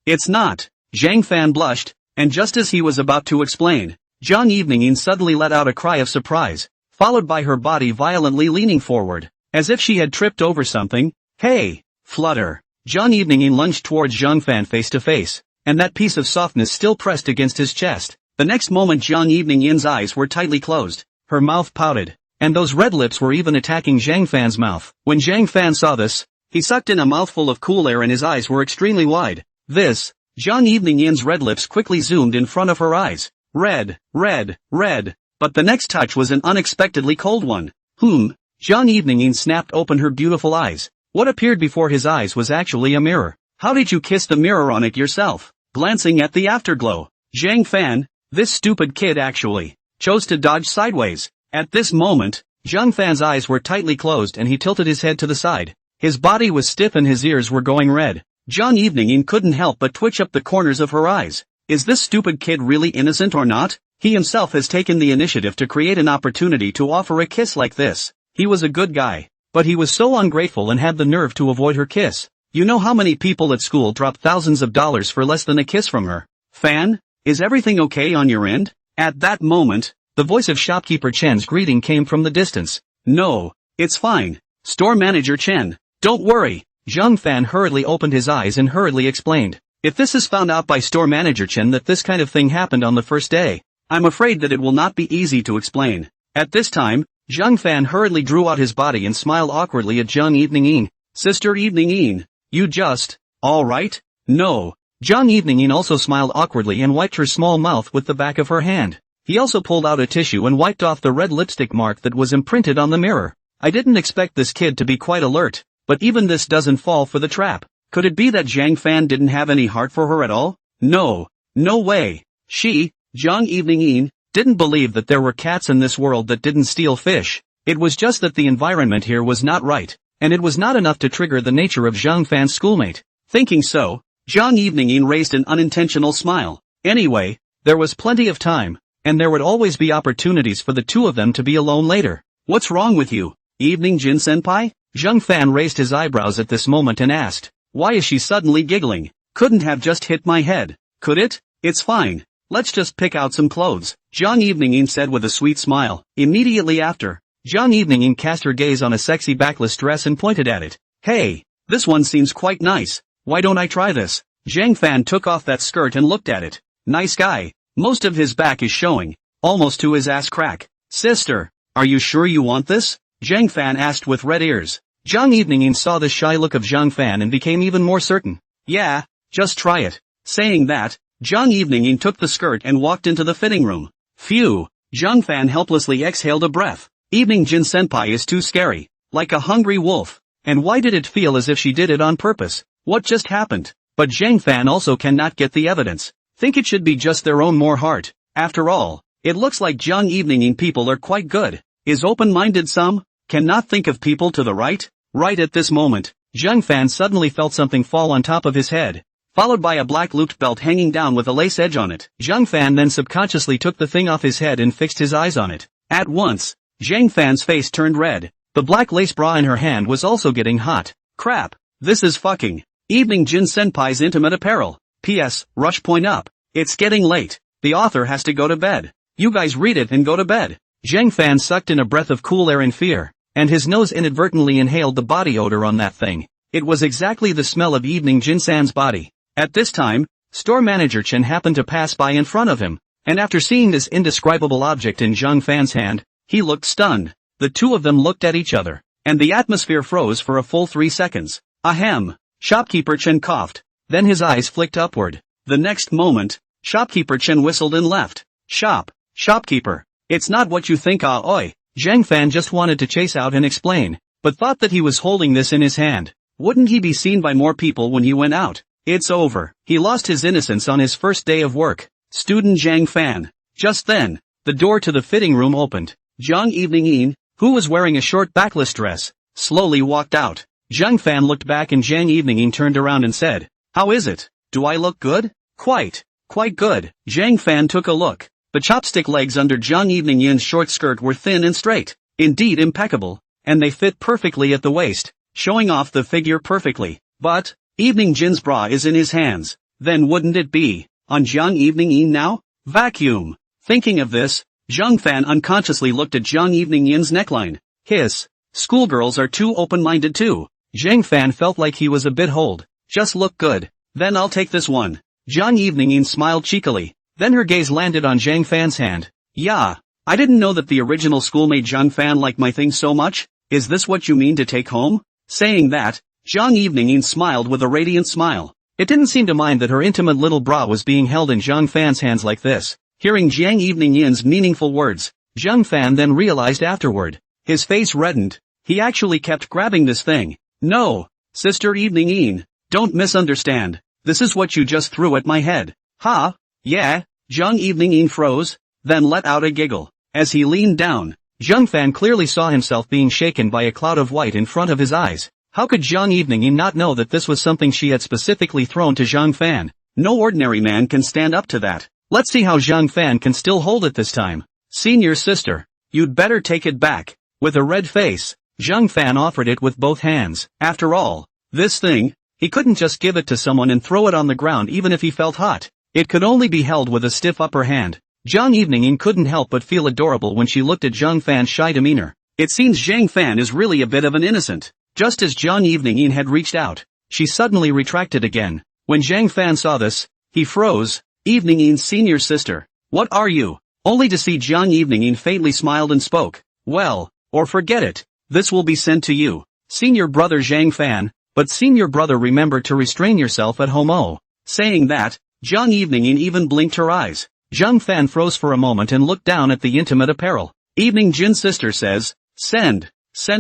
It's not. Zhang Fan blushed, and just as he was about to explain, Jiang Evening Yin suddenly let out a cry of surprise, followed by her body violently leaning forward, as if she had tripped over something. Hey! Flutter! Jiang Evening Yin lunged towards Zhang Fan face to face, and that piece of softness still pressed against his chest. The next moment Jiang Evening Yin's eyes were tightly closed, her mouth pouted, and those red lips were even attacking Zhang Fan's mouth. When Zhang Fan saw this, he sucked in a mouthful of cool air and his eyes were extremely wide. Jiang Evening Yin's red lips quickly zoomed in front of her eyes. Red. But the next touch was an unexpectedly cold one. Jiang Evening Yin snapped open her beautiful eyes. What appeared before his eyes was actually a mirror. How did you kiss the mirror on it yourself? Glancing at the afterglow, Zhang Fan, this stupid kid actually, chose to dodge sideways. At this moment, Zhang Fan's eyes were tightly closed and he tilted his head to the side. His body was stiff and his ears were going red. Jiang Evening Yin couldn't help but twitch up the corners of her eyes. Is this stupid kid really innocent or not? He himself has taken the initiative to create an opportunity to offer a kiss like this. He was a good guy, but he was so ungrateful and had the nerve to avoid her kiss. You know how many people at school drop thousands of dollars for less than a kiss from her? Fan, is everything okay on your end? At that moment, the voice of shopkeeper Chen's greeting came from the distance. No, it's fine. Store manager Chen, don't worry. Zhang Fan hurriedly opened his eyes and hurriedly explained. If this is found out by store manager Chen that this kind of thing happened on the first day, I'm afraid that it will not be easy to explain. At this time, Zhang Fan hurriedly drew out his body and smiled awkwardly at Jiang Evening Yin. Sister Evening Yin, you just, alright? No. Jiang Evening Yin also smiled awkwardly and wiped her small mouth with the back of her hand. He also pulled out a tissue and wiped off the red lipstick mark that was imprinted on the mirror. I didn't expect this kid to be quite alert, but even this doesn't fall for the trap. Could it be that Zhang Fan didn't have any heart for her at all? No way. She, Jiang Evening Yin, didn't believe that there were cats in this world that didn't steal fish. It was just that the environment here was not right, and it was not enough to trigger the nature of Zhang Fan's schoolmate. Thinking so, Jiang Evening Yin raised an unintentional smile. Anyway, there was plenty of time, and there would always be opportunities for the two of them to be alone later. What's wrong with you, Evening Jin Senpai? Zhang Fan raised his eyebrows at this moment and asked, why is she suddenly giggling? Couldn't have just hit my head, could it? It's fine. Let's just pick out some clothes, Jiang Evening Yin said with a sweet smile. Immediately after, Jiang Evening Yin cast her gaze on a sexy backless dress and pointed at it. Hey, this one seems quite nice. Why don't I try this? Zhang Fan took off that skirt and looked at it. Nice guy. Most of his back is showing, almost to his ass crack. Sister, are you sure you want this? Zhang Fan asked with red ears. Jiang Evening Yin saw the shy look of Zhang Fan and became even more certain. Yeah, just try it. Saying that, Jiang Evening Yin took the skirt and walked into the fitting room. Phew, Zhang Fan helplessly exhaled a breath. Evening Jin Senpai is too scary, like a hungry wolf. And why did it feel as if she did it on purpose? What just happened? But Zhang Fan also cannot get the evidence. Think it should be just their own more heart. After all, it looks like Jiang Evening Yin people are quite good. Is open-minded some? Cannot think of people to the right? Right at this moment, Zhang Fan suddenly felt something fall on top of his head, followed by a black looped belt hanging down with a lace edge on it. Zhang Fan then subconsciously took the thing off his head and fixed his eyes on it. At once, Zhang Fan's face turned red. The black lace bra in her hand was also getting hot. Crap, this is fucking Evening Jin Senpai's intimate apparel. P.S. Rush point up. It's getting late. The author has to go to bed. You guys read it and go to bed. Zhang Fan sucked in a breath of cool air in fear, and his nose inadvertently inhaled the body odor on that thing. It was exactly the smell of Evening Jin San's body. At this time, store manager Chen happened to pass by in front of him, and after seeing this indescribable object in Zhang Fan's hand, he looked stunned. The two of them looked at each other, and the atmosphere froze for a full 3 seconds. Ahem. Shopkeeper Chen coughed. Then his eyes flicked upward. The next moment, Shopkeeper Chen whistled and left. Shopkeeper. It's not what you think, oi. Zhang Fan just wanted to chase out and explain, but thought that he was holding this in his hand. Wouldn't he be seen by more people when he went out? It's over. He lost his innocence on his first day of work. Student Zhang Fan. Just then, the door to the fitting room opened. Jiang Evening Yin, who was wearing a short backless dress, slowly walked out. Zhang Fan looked back and Jiang Evening Yin turned around and said, how is it? Do I look good? Quite. Quite good. Zhang Fan took a look. The chopstick legs under Zhang Evening Yin's short skirt were thin and straight. Indeed impeccable. And they fit perfectly at the waist, showing off the figure perfectly. But, Evening Jin's bra is in his hands. Then wouldn't it be on Zhang Evening Yin now? Vacuum. Thinking of this, Zhang Fan unconsciously looked at Zhang Evening Yin's neckline. Hiss. Schoolgirls are too open-minded too. Zhang Fan felt like he was a bit hold. Just look good. Then I'll take this one. Zhang Evening Yin smiled cheekily. Then her gaze landed on Zhang Fan's hand. Yeah. I didn't know that the original schoolmate Zhang Fan liked my thing so much. Is this what you mean to take home? Saying that, Zhang Evening Yin smiled with a radiant smile. It didn't seem to mind that her intimate little bra was being held in Zhang Fan's hands like this. Hearing Zhang Evening Yin's meaningful words, Zhang Fan then realized afterward. His face reddened. He actually kept grabbing this thing. No, Sister Evening Yin, don't misunderstand. This is what you just threw at my head. Ha? Yeah? Zhang Evening Yin froze, then let out a giggle. As he leaned down, Zhang Fan clearly saw himself being shaken by a cloud of white in front of his eyes. How could Zhang Evening Yin not know that this was something she had specifically thrown to Zhang Fan? No ordinary man can stand up to that. Let's see how Zhang Fan can still hold it this time. Senior sister, you'd better take it back. With a red face, Zhang Fan offered it with both hands. After all, this thing, he couldn't just give it to someone and throw it on the ground even if he felt hot. It could only be held with a stiff upper hand. Zhang Evening Yin couldn't help but feel adorable when she looked at Zhang Fan's shy demeanor. It seems Zhang Fan is really a bit of an innocent. Just as Zhang Evening Yin had reached out, she suddenly retracted again. When Zhang Fan saw this, he froze. Evening Yin's senior sister. What are you? Only to see Zhang Evening Yin faintly smiled and spoke. Well, or forget it. This will be sent to you. Senior brother Zhang Fan, but senior brother remember to restrain yourself at home. Oh. Saying that, Zhang Evening Yin even blinked her eyes. Zhang Fan froze for a moment and looked down at the intimate apparel. Evening Jin's sister says, send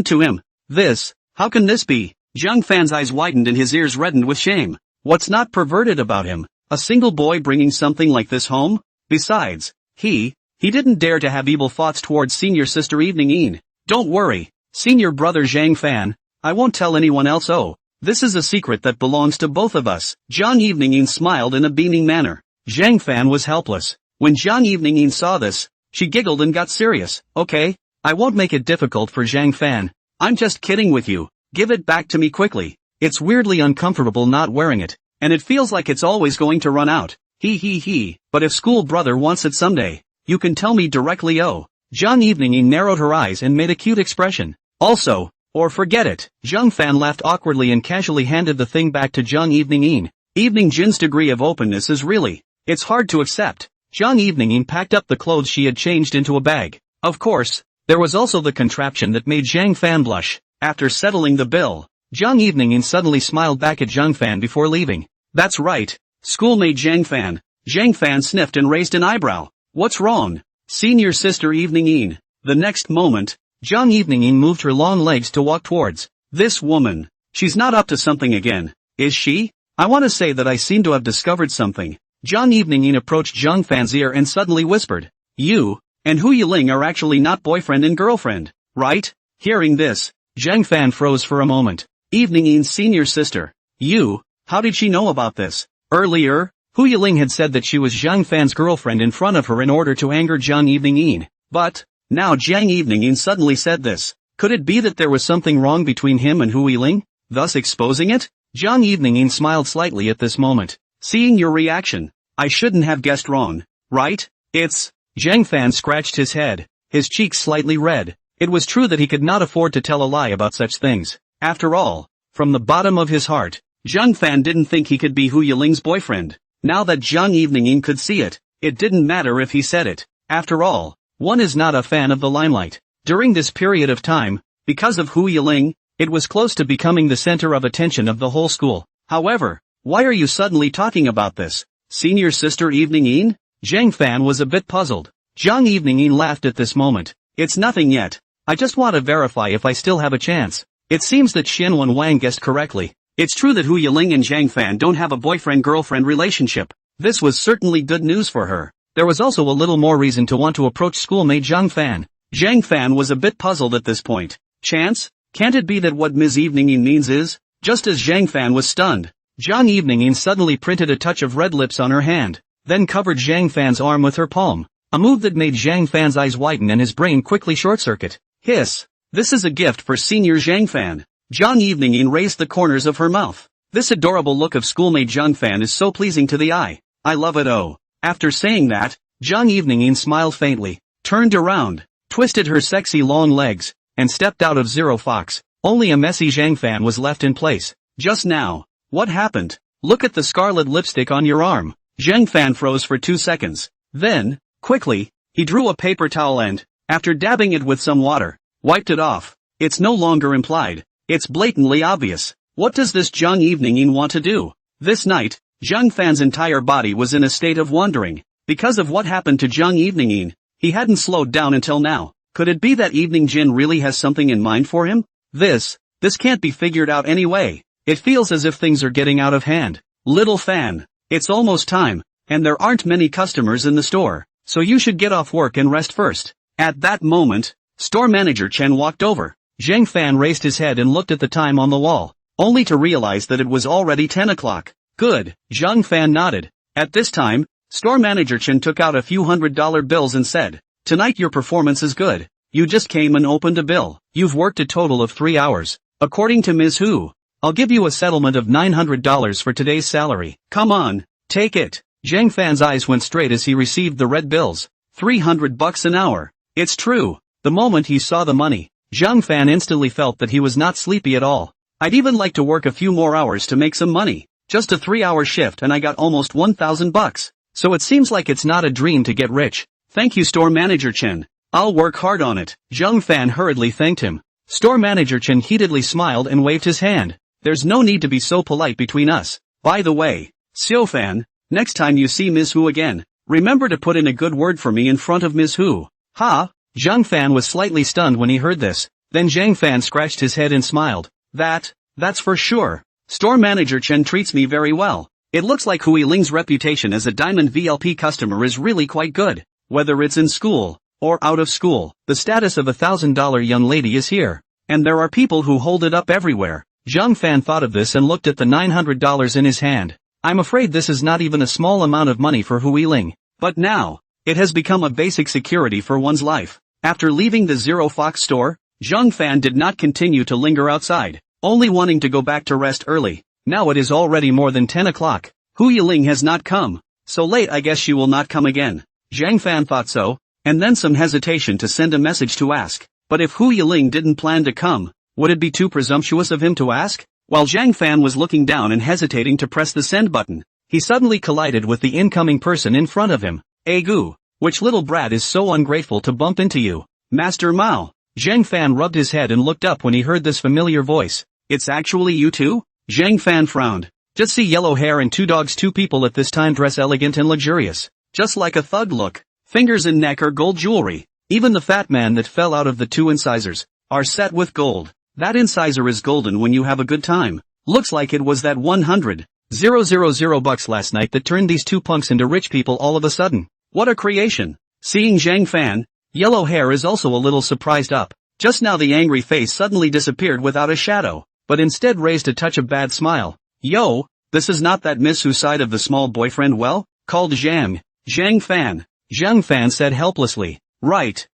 to him. This, how can this be? Zhang Fan's eyes widened and his ears reddened with shame. What's not perverted about him? A single boy bringing something like this home? Besides, he didn't dare to have evil thoughts towards senior sister Evening Yin. Don't worry, senior brother Zhang Fan, I won't tell anyone else. Oh, this is a secret that belongs to both of us. Zhang Evening Yin smiled in a beaming manner. Zhang Fan was helpless. When Zhang Evening Yin saw this, she giggled and got serious. Okay, I won't make it difficult for Zhang Fan. I'm just kidding with you. Give it back to me quickly. It's weirdly uncomfortable not wearing it, and it feels like it's always going to run out. He. But if school brother wants it someday, you can tell me directly. Oh. Zhang Evening Yin narrowed her eyes and made a cute expression. Also, or forget it. Zhang Fan laughed awkwardly and casually handed the thing back to Zhang Evening Yin. Evening Jin's degree of openness is really, it's hard to accept. Zhang Evening Yin packed up the clothes she had changed into a bag. Of course, there was also the contraption that made Zhang Fan blush. After settling the bill, Zhang Evening Yin suddenly smiled back at Zhang Fan before leaving. That's right, schoolmate Zhang Fan. Zhang Fan sniffed and raised an eyebrow. What's wrong? Senior sister Evening Yin. The next moment, Zhang Evening Yin moved her long legs to walk towards this woman. She's not up to something again, is she? I want to say that I seem to have discovered something. Zhang Evening Yin approached Zhang Fan's ear and suddenly whispered. You and Hu Yiling are actually not boyfriend and girlfriend, right? Hearing this, Zhang Fan froze for a moment. Evening Yin's senior sister. You? How did she know about this? Earlier, Hu Yiling had said that she was Zhang Fan's girlfriend in front of her in order to anger Zhang Evening Yin. But, now Zhang Evening Yin suddenly said this. Could it be that there was something wrong between him and Hu Yiling, thus exposing it? Zhang Evening Yin smiled slightly at this moment. Seeing your reaction, I shouldn't have guessed wrong, right? It's... Zhang Fan scratched his head, his cheeks slightly red. It was true that he could not afford to tell a lie about such things. After all, from the bottom of his heart, Zhang Fan didn't think he could be Hu Yiling's boyfriend. Now that Zhang Evening Yin could see it, it didn't matter if he said it. After all, one is not a fan of the limelight. During this period of time, because of Hu Yiling, it was close to becoming the center of attention of the whole school. However, why are you suddenly talking about this? Senior sister Evening Yin? Zhang Fan was a bit puzzled. Zhang Evening Yin laughed at this moment. It's nothing yet. I just want to verify if I still have a chance. It seems that Xianwen Wang guessed correctly. It's true that Hu Yiling and Zhang Fan don't have a boyfriend-girlfriend relationship. This was certainly good news for her. There was also a little more reason to want to approach schoolmate Zhang Fan. Zhang Fan was a bit puzzled at this point. Chance? Can't it be that what Ms. Evening Yin means is? Just as Zhang Fan was stunned, Zhang Evening Yin suddenly printed a touch of red lips on her hand. then covered Zhang Fan's arm with her palm. A move that made Zhang Fan's eyes widen and his brain quickly short-circuit. Hiss. This is a gift for senior Zhang Fan. Zhang Eveningin raised the corners of her mouth. This adorable look of schoolmate Zhang Fan is so pleasing to the eye. I love it. Oh. After saying that, Zhang Eveningin smiled faintly, turned around, twisted her sexy long legs, and stepped out of Zero Fox. Only a messy Zhang Fan was left in place. Just now. What happened? Look at the scarlet lipstick on your arm. Zhang Fan froze for 2 seconds. Then, quickly, he drew a paper towel and, after dabbing it with some water, wiped it off. It's no longer implied. It's blatantly obvious. What does this Zhang Eveningin want to do? This night, Zhang Fan's entire body was in a state of wondering. Because of what happened to Zhang Eveningin, he hadn't slowed down until now. Could it be that Evening Jin really has something in mind for him? This can't be figured out anyway. It feels as if things are getting out of hand. Little Fan, it's almost time, and there aren't many customers in the store, so you should get off work and rest first. At that moment, store manager Chen walked over. Zhang Fan raised his head and looked at the time on the wall, only to realize that it was already 10 o'clock. Good, Zhang Fan nodded. At this time, store manager Chen took out a few $100 bills and said, "Tonight your performance is good. You just came and opened a bill. You've worked a total of 3 hours. According to Ms. Hu, I'll give you a settlement of $900 for today's salary. Come on, take it." Zhang Fan's eyes went straight as he received the red bills. $300 an hour. It's true. The moment he saw the money, Zhang Fan instantly felt that he was not sleepy at all. I'd even like to work a few more hours to make some money. Just a 3-hour shift and I got almost $1,000. So it seems like it's not a dream to get rich. Thank you, store manager Chen. I'll work hard on it. Zhang Fan hurriedly thanked him. Store manager Chen heatedly smiled and waved his hand. There's no need to be so polite between us. By the way, Xiao Fan, next time you see Ms. Hu again, remember to put in a good word for me in front of Ms. Hu. Ha? Zhang Fan was slightly stunned when he heard this. Then Zhang Fan scratched his head and smiled. That's for sure. Store manager Chen treats me very well. It looks like Hui Ling's reputation as a diamond VLP customer is really quite good. Whether it's in school, or out of school, the status of a $1,000 young lady is here. And there are people who hold it up everywhere. Zhang Fan thought of this and looked at the $900 in his hand. I'm afraid this is not even a small amount of money for Hui Ling. But now, it has become a basic security for one's life. After leaving the Zero Fox store, Zhang Fan did not continue to linger outside, only wanting to go back to rest early. Now it is already more than 10 o'clock. Hui Ling has not come. So late I guess she will not come again. Zhang Fan thought so, and then some hesitation to send a message to ask. But if Hui Ling didn't plan to come, would it be too presumptuous of him to ask? While Zhang Fan was looking down and hesitating to press the send button, he suddenly collided with the incoming person in front of him. Gu, which little brat is so ungrateful to bump into you? Master Mao. Zhang Fan rubbed his head and looked up when he heard this familiar voice. It's actually you two? Zhang Fan frowned. Just see yellow hair and 2 dogs. 2 people at this time dress elegant and luxurious. Just like a thug look. Fingers and neck are gold jewelry. Even the fat man that fell out of the 2 incisors are set with gold. That incisor is golden when you have a good time. Looks like it was that $100,000 last night that turned these 2 punks into rich people all of a sudden. What a creation. Seeing Zhang Fan, yellow hair is also a little surprised up. Just now the angry face suddenly disappeared without a shadow, but instead raised a touch of bad smile. Yo, this is not that Miss Who side of the small boyfriend well? Called Zhang Fan. Zhang Fan said helplessly. Right.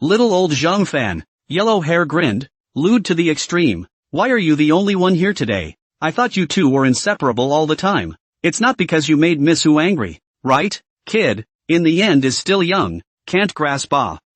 Little old Zhang Fan. Yellow hair grinned, lewd to the extreme. Why are you the only one here today? I thought you two were inseparable all the time. It's not because you made Miss Who angry, right? Kid, in the end is still young, can't grasp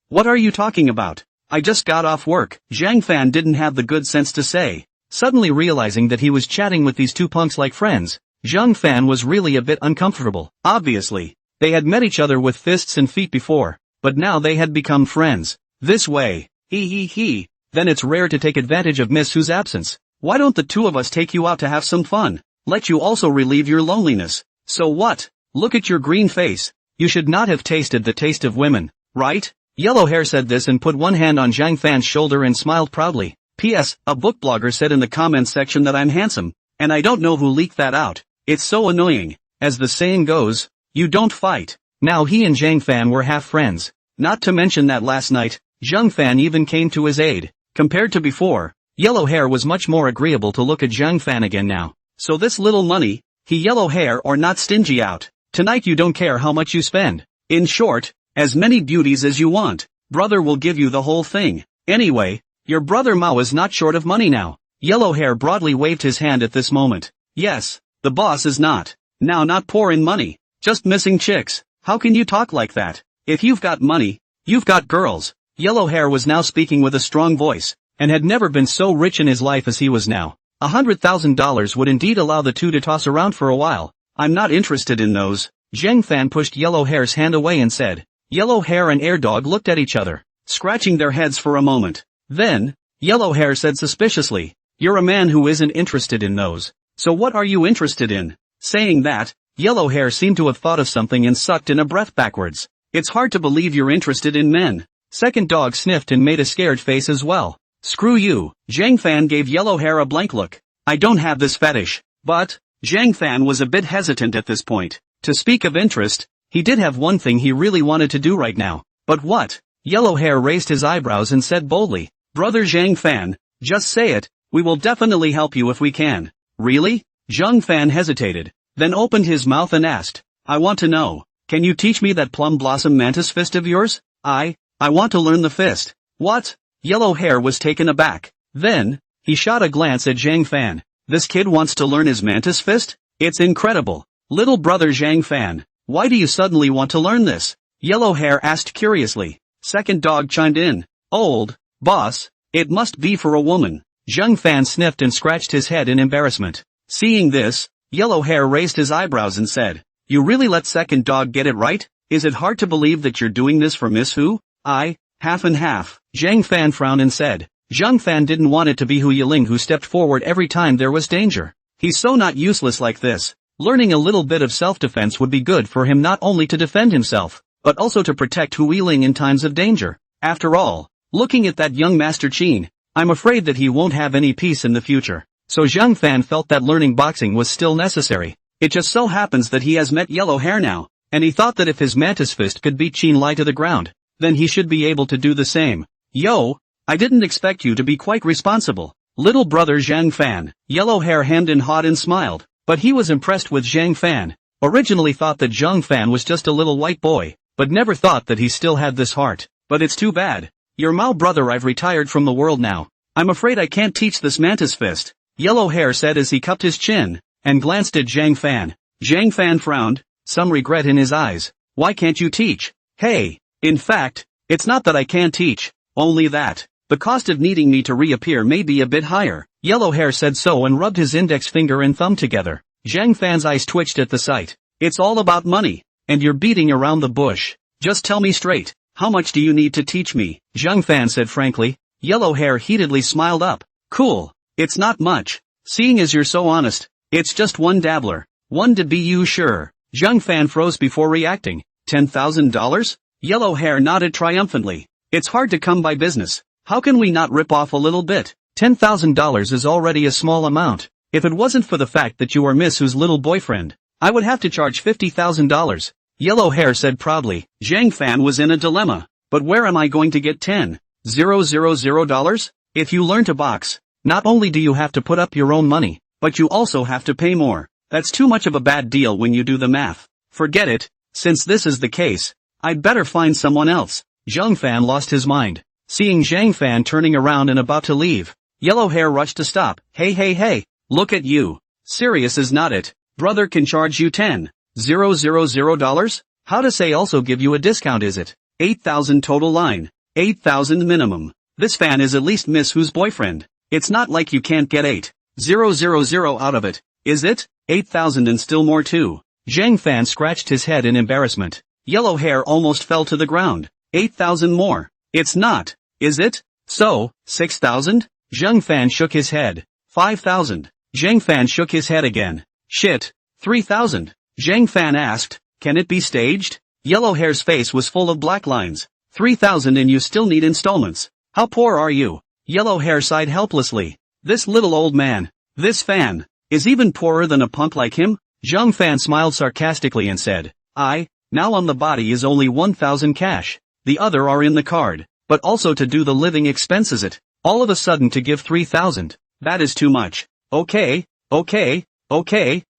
what are you talking about? I just got off work. Zhang Fan didn't have the good sense to say. Suddenly realizing that he was chatting with these 2 punks like friends, Zhang Fan was really a bit uncomfortable. Obviously, they had met each other with fists and feet before, but now they had become friends. This way. Then it's rare to take advantage of Miss Who's absence. Why don't the 2 of us take you out to have some fun? Let you also relieve your loneliness. So what? Look at your green face. You should not have tasted the taste of women, right? Yellow hair said this and put one hand on Zhang Fan's shoulder and smiled proudly. P.S. A book blogger said in the comments section that I'm handsome, and I don't know who leaked that out. It's so annoying. As the saying goes, you don't fight. Now he and Zhang Fan were half friends. Not to mention that last night, Zhang Fan even came to his aid. Compared to before, yellow hair was much more agreeable to look at Zhang Fan again now. So this little money, he yellow hair or not stingy out. Tonight you don't care how much you spend. In short, as many beauties as you want. Brother will give you the whole thing. Anyway, your brother Mao is not short of money now. Yellow hair broadly waved his hand at this moment. Yes, the boss is not. Now not poor in money, just missing chicks. How can you talk like that? If you've got money, you've got girls. Yellow hair was now speaking with a strong voice, and had never been so rich in his life as he was now. $100,000 would indeed allow the two to toss around for a while. I'm not interested in those. Zheng Fan pushed Yellow Hair's hand away and said. Yellow Hair and Air Dog looked at each other, scratching their heads for a moment. Then, Yellow Hair said suspiciously, you're a man who isn't interested in those. So what are you interested in? Saying that, Yellow Hair seemed to have thought of something and sucked in a breath backwards. It's hard to believe you're interested in men. Second Dog sniffed and made a scared face as well. Screw you. Zhang Fan gave Yellow Hair a blank look. I don't have this fetish. But, Zhang Fan was a bit hesitant at this point. To speak of interest, he did have one thing he really wanted to do right now. But what? Yellow Hair raised his eyebrows and said boldly, Brother Zhang Fan, just say it, we will definitely help you if we can. Really? Zhang Fan hesitated, then opened his mouth and asked, I want to know, can you teach me that plum blossom mantis fist of yours? I want to learn the fist. What? Yellow Hair was taken aback. Then, he shot a glance at Zhang Fan. This kid wants to learn his mantis fist? It's incredible. Little brother Zhang Fan, why do you suddenly want to learn this? Yellow Hair asked curiously. Second Dog chimed in. Old, boss, it must be for a woman. Zhang Fan sniffed and scratched his head in embarrassment. Seeing this, Yellow Hair raised his eyebrows and said, you really let Second Dog get it right? Is it hard to believe that you're doing this for Miss Who? Half and half. Zhang Fan frowned and said. Zhang Fan didn't want it to be Hu Yiling who stepped forward every time there was danger. He's so not useless like this. Learning a little bit of self-defense would be good for him not only to defend himself, but also to protect Hu Yiling in times of danger. After all, looking at that young Master Qin, I'm afraid that he won't have any peace in the future. So Zhang Fan felt that learning boxing was still necessary. It just so happens that he has met Yellow Hair now, and he thought that if his mantis fist could beat Qin Lai to the ground, then he should be able to do the same. Yo, I didn't expect you to be quite responsible. Little brother Zhang Fan. Yellow Hair hemmed and hawed and smiled, but he was impressed with Zhang Fan. Originally thought that Zhang Fan was just a little white boy, but never thought that he still had this heart. But it's too bad. Your Mao brother, I've retired from the world now. I'm afraid I can't teach this mantis fist. Yellow Hair said as he cupped his chin, and glanced at Zhang Fan. Zhang Fan frowned, some regret in his eyes. Why can't you teach? Hey, in fact, it's not that I can't teach, only that the cost of needing me to reappear may be a bit higher. Yellow Hair said so and rubbed his index finger and thumb together. Zhang Fan's eyes twitched at the sight. It's all about money, and you're beating around the bush. Just tell me straight, how much do you need to teach me? Zhang Fan said frankly. Yellow Hair heatedly smiled up. Cool, it's not much. Seeing as you're so honest, it's just one dabbler. One to be you sure. Zhang Fan froze before reacting. $10,000? Yellow Hair nodded triumphantly. It's hard to come by business. How can we not rip off a little bit? $10,000 is already a small amount. If it wasn't for the fact that you are Miss Who's little boyfriend, I would have to charge $50,000. Yellow Hair said proudly. Zhang Fan was in a dilemma. But where am I going to get $10,000? If you learn to box, not only do you have to put up your own money, but you also have to pay more. That's too much of a bad deal when you do the math. Forget it. Since this is the case, I'd better find someone else. Zhang Fan lost his mind. Seeing Zhang Fan turning around and about to leave, Yellow Hair rushed to stop. Hey, look at you. Serious is not it. Brother can charge you $10,000? How to say also give you a discount is it? 8,000 total line. 8,000 minimum. This fan is at least Miss Who's boyfriend. It's not like you can't get 8,000 out of it, is it? 8,000 and still more too. Zhang Fan scratched his head in embarrassment. Yellow Hair almost fell to the ground. 8,000 more. It's not, is it? So, 6,000? Zhang Fan shook his head. 5,000. Zhang Fan shook his head again. Shit. 3,000. Zhang Fan asked, can it be staged? Yellow Hair's face was full of black lines. 3,000 and you still need installments. How poor are you? Yellow Hair sighed helplessly. This little old man, this fan, is even poorer than a punk like him? Zhang Fan smiled sarcastically and said, now on the body is only 1,000 cash. The other are in the card, but also to do the living expenses it. All of a sudden to give 3,000, that is too much. Okay.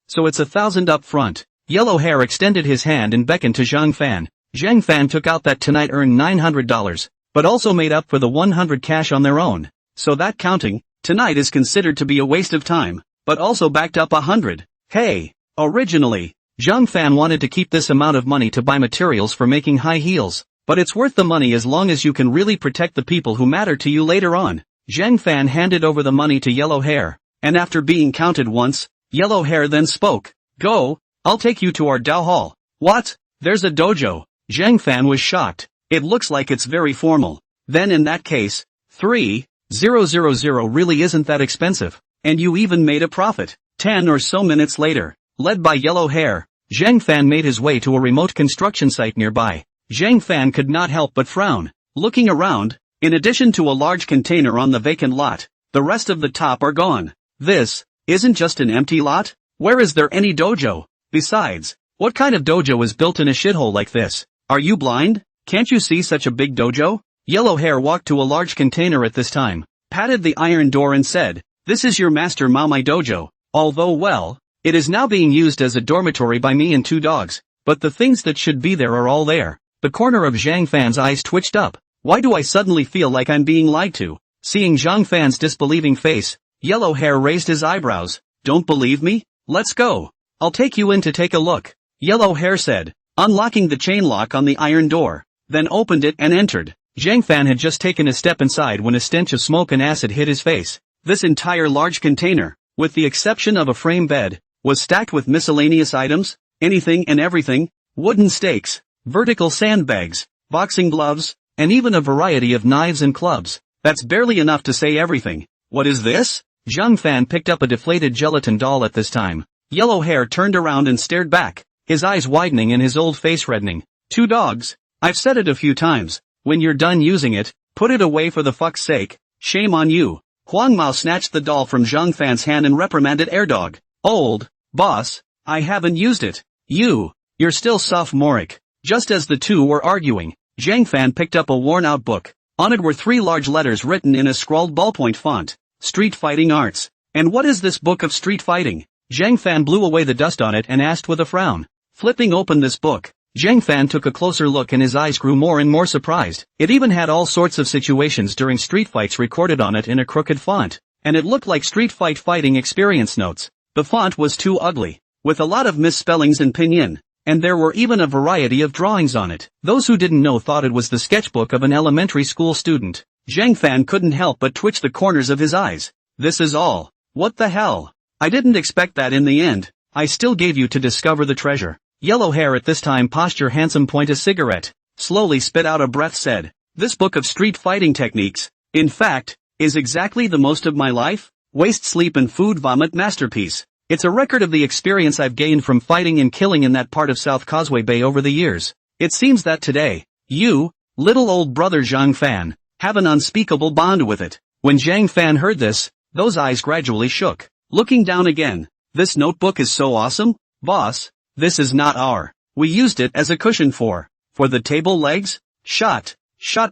so it's 1,000 up front. Yellow Hair extended his hand and beckoned to Zhang Fan. Zhang Fan took out that tonight earned $900, but also made up for the 100 cash on their own. So that counting, tonight is considered to be a waste of time, but also backed up 100. Hey, originally, Zhang Fan wanted to keep this amount of money to buy materials for making high heels, but it's worth the money as long as you can really protect the people who matter to you later on. Zhang Fan handed over the money to Yellow Hair, and after being counted once, Yellow Hair then spoke. Go, I'll take you to our Dao Hall. What? There's a dojo. Zhang Fan was shocked. It looks like it's very formal. Then in that case, 3,000 really isn't that expensive, and you even made a profit. 10 or so minutes later, led by Yellow Hair, Zhang Fan made his way to a remote construction site nearby. Zhang Fan could not help but frown. Looking around, in addition to a large container on the vacant lot, the rest of the top are gone. This isn't just an empty lot? Where is there any dojo? Besides, what kind of dojo is built in a shithole like this? Are you blind? Can't you see such a big dojo? Yellow Hair walked to a large container at this time, patted the iron door and said, This is your master Mao Mai dojo, although well, it is now being used as a dormitory by me and 2 dogs, but the things that should be there are all there. The corner of Zhang Fan's eyes twitched up. Why do I suddenly feel like I'm being lied to? Seeing Zhang Fan's disbelieving face, Yellow Hair raised his eyebrows. Don't believe me? Let's go. I'll take you in to take a look. Yellow Hair said, unlocking the chain lock on the iron door, then opened it and entered. Zhang Fan had just taken a step inside when a stench of smoke and acid hit his face. This entire large container, with the exception of a frame bed, was stacked with miscellaneous items, anything and everything, wooden stakes, vertical sandbags, boxing gloves, and even a variety of knives and clubs. That's barely enough to say everything. What is this? Zhang Fan picked up a deflated gelatin doll at this time. Yellow Hair turned around and stared back, his eyes widening and his old face reddening. 2 dogs. I've said it a few times. When you're done using it, put it away for the fuck's sake. Shame on you. Huang Mao snatched the doll from Zhang Fan's hand and reprimanded Airdog. Old boss, I haven't used it. You're still sophomoric. Just as the two were arguing, Zhang Fan picked up a worn-out book. On it were 3 large letters written in a scrawled ballpoint font. Street Fighting Arts. And what is this book of street fighting? Zhang Fan blew away the dust on it and asked with a frown. Flipping open this book, Zhang Fan took a closer look and his eyes grew more and more surprised. It even had all sorts of situations during street fights recorded on it in a crooked font, and it looked like street fighting experience notes. The font was too ugly, with a lot of misspellings and pinyin, and there were even a variety of drawings on it. Those who didn't know thought it was the sketchbook of an elementary school student. Zhang Fan couldn't help but twitch the corners of his eyes. This is all. What the hell? I didn't expect that in the end. I still gave you to discover the treasure. Yellow Hair at this time posture handsome point a cigarette, slowly spit out a breath said, This book of street fighting techniques, in fact, is exactly the most of my life, waste sleep and food vomit masterpiece. It's a record of the experience I've gained from fighting and killing in that part of South Causeway Bay over the years. It seems that today, you, little old brother Zhang Fan, have an unspeakable bond with it. When Zhang Fan heard this, those eyes gradually shook. Looking down again, this notebook is so awesome, boss. This is not we used it as a cushion for the table legs? Shut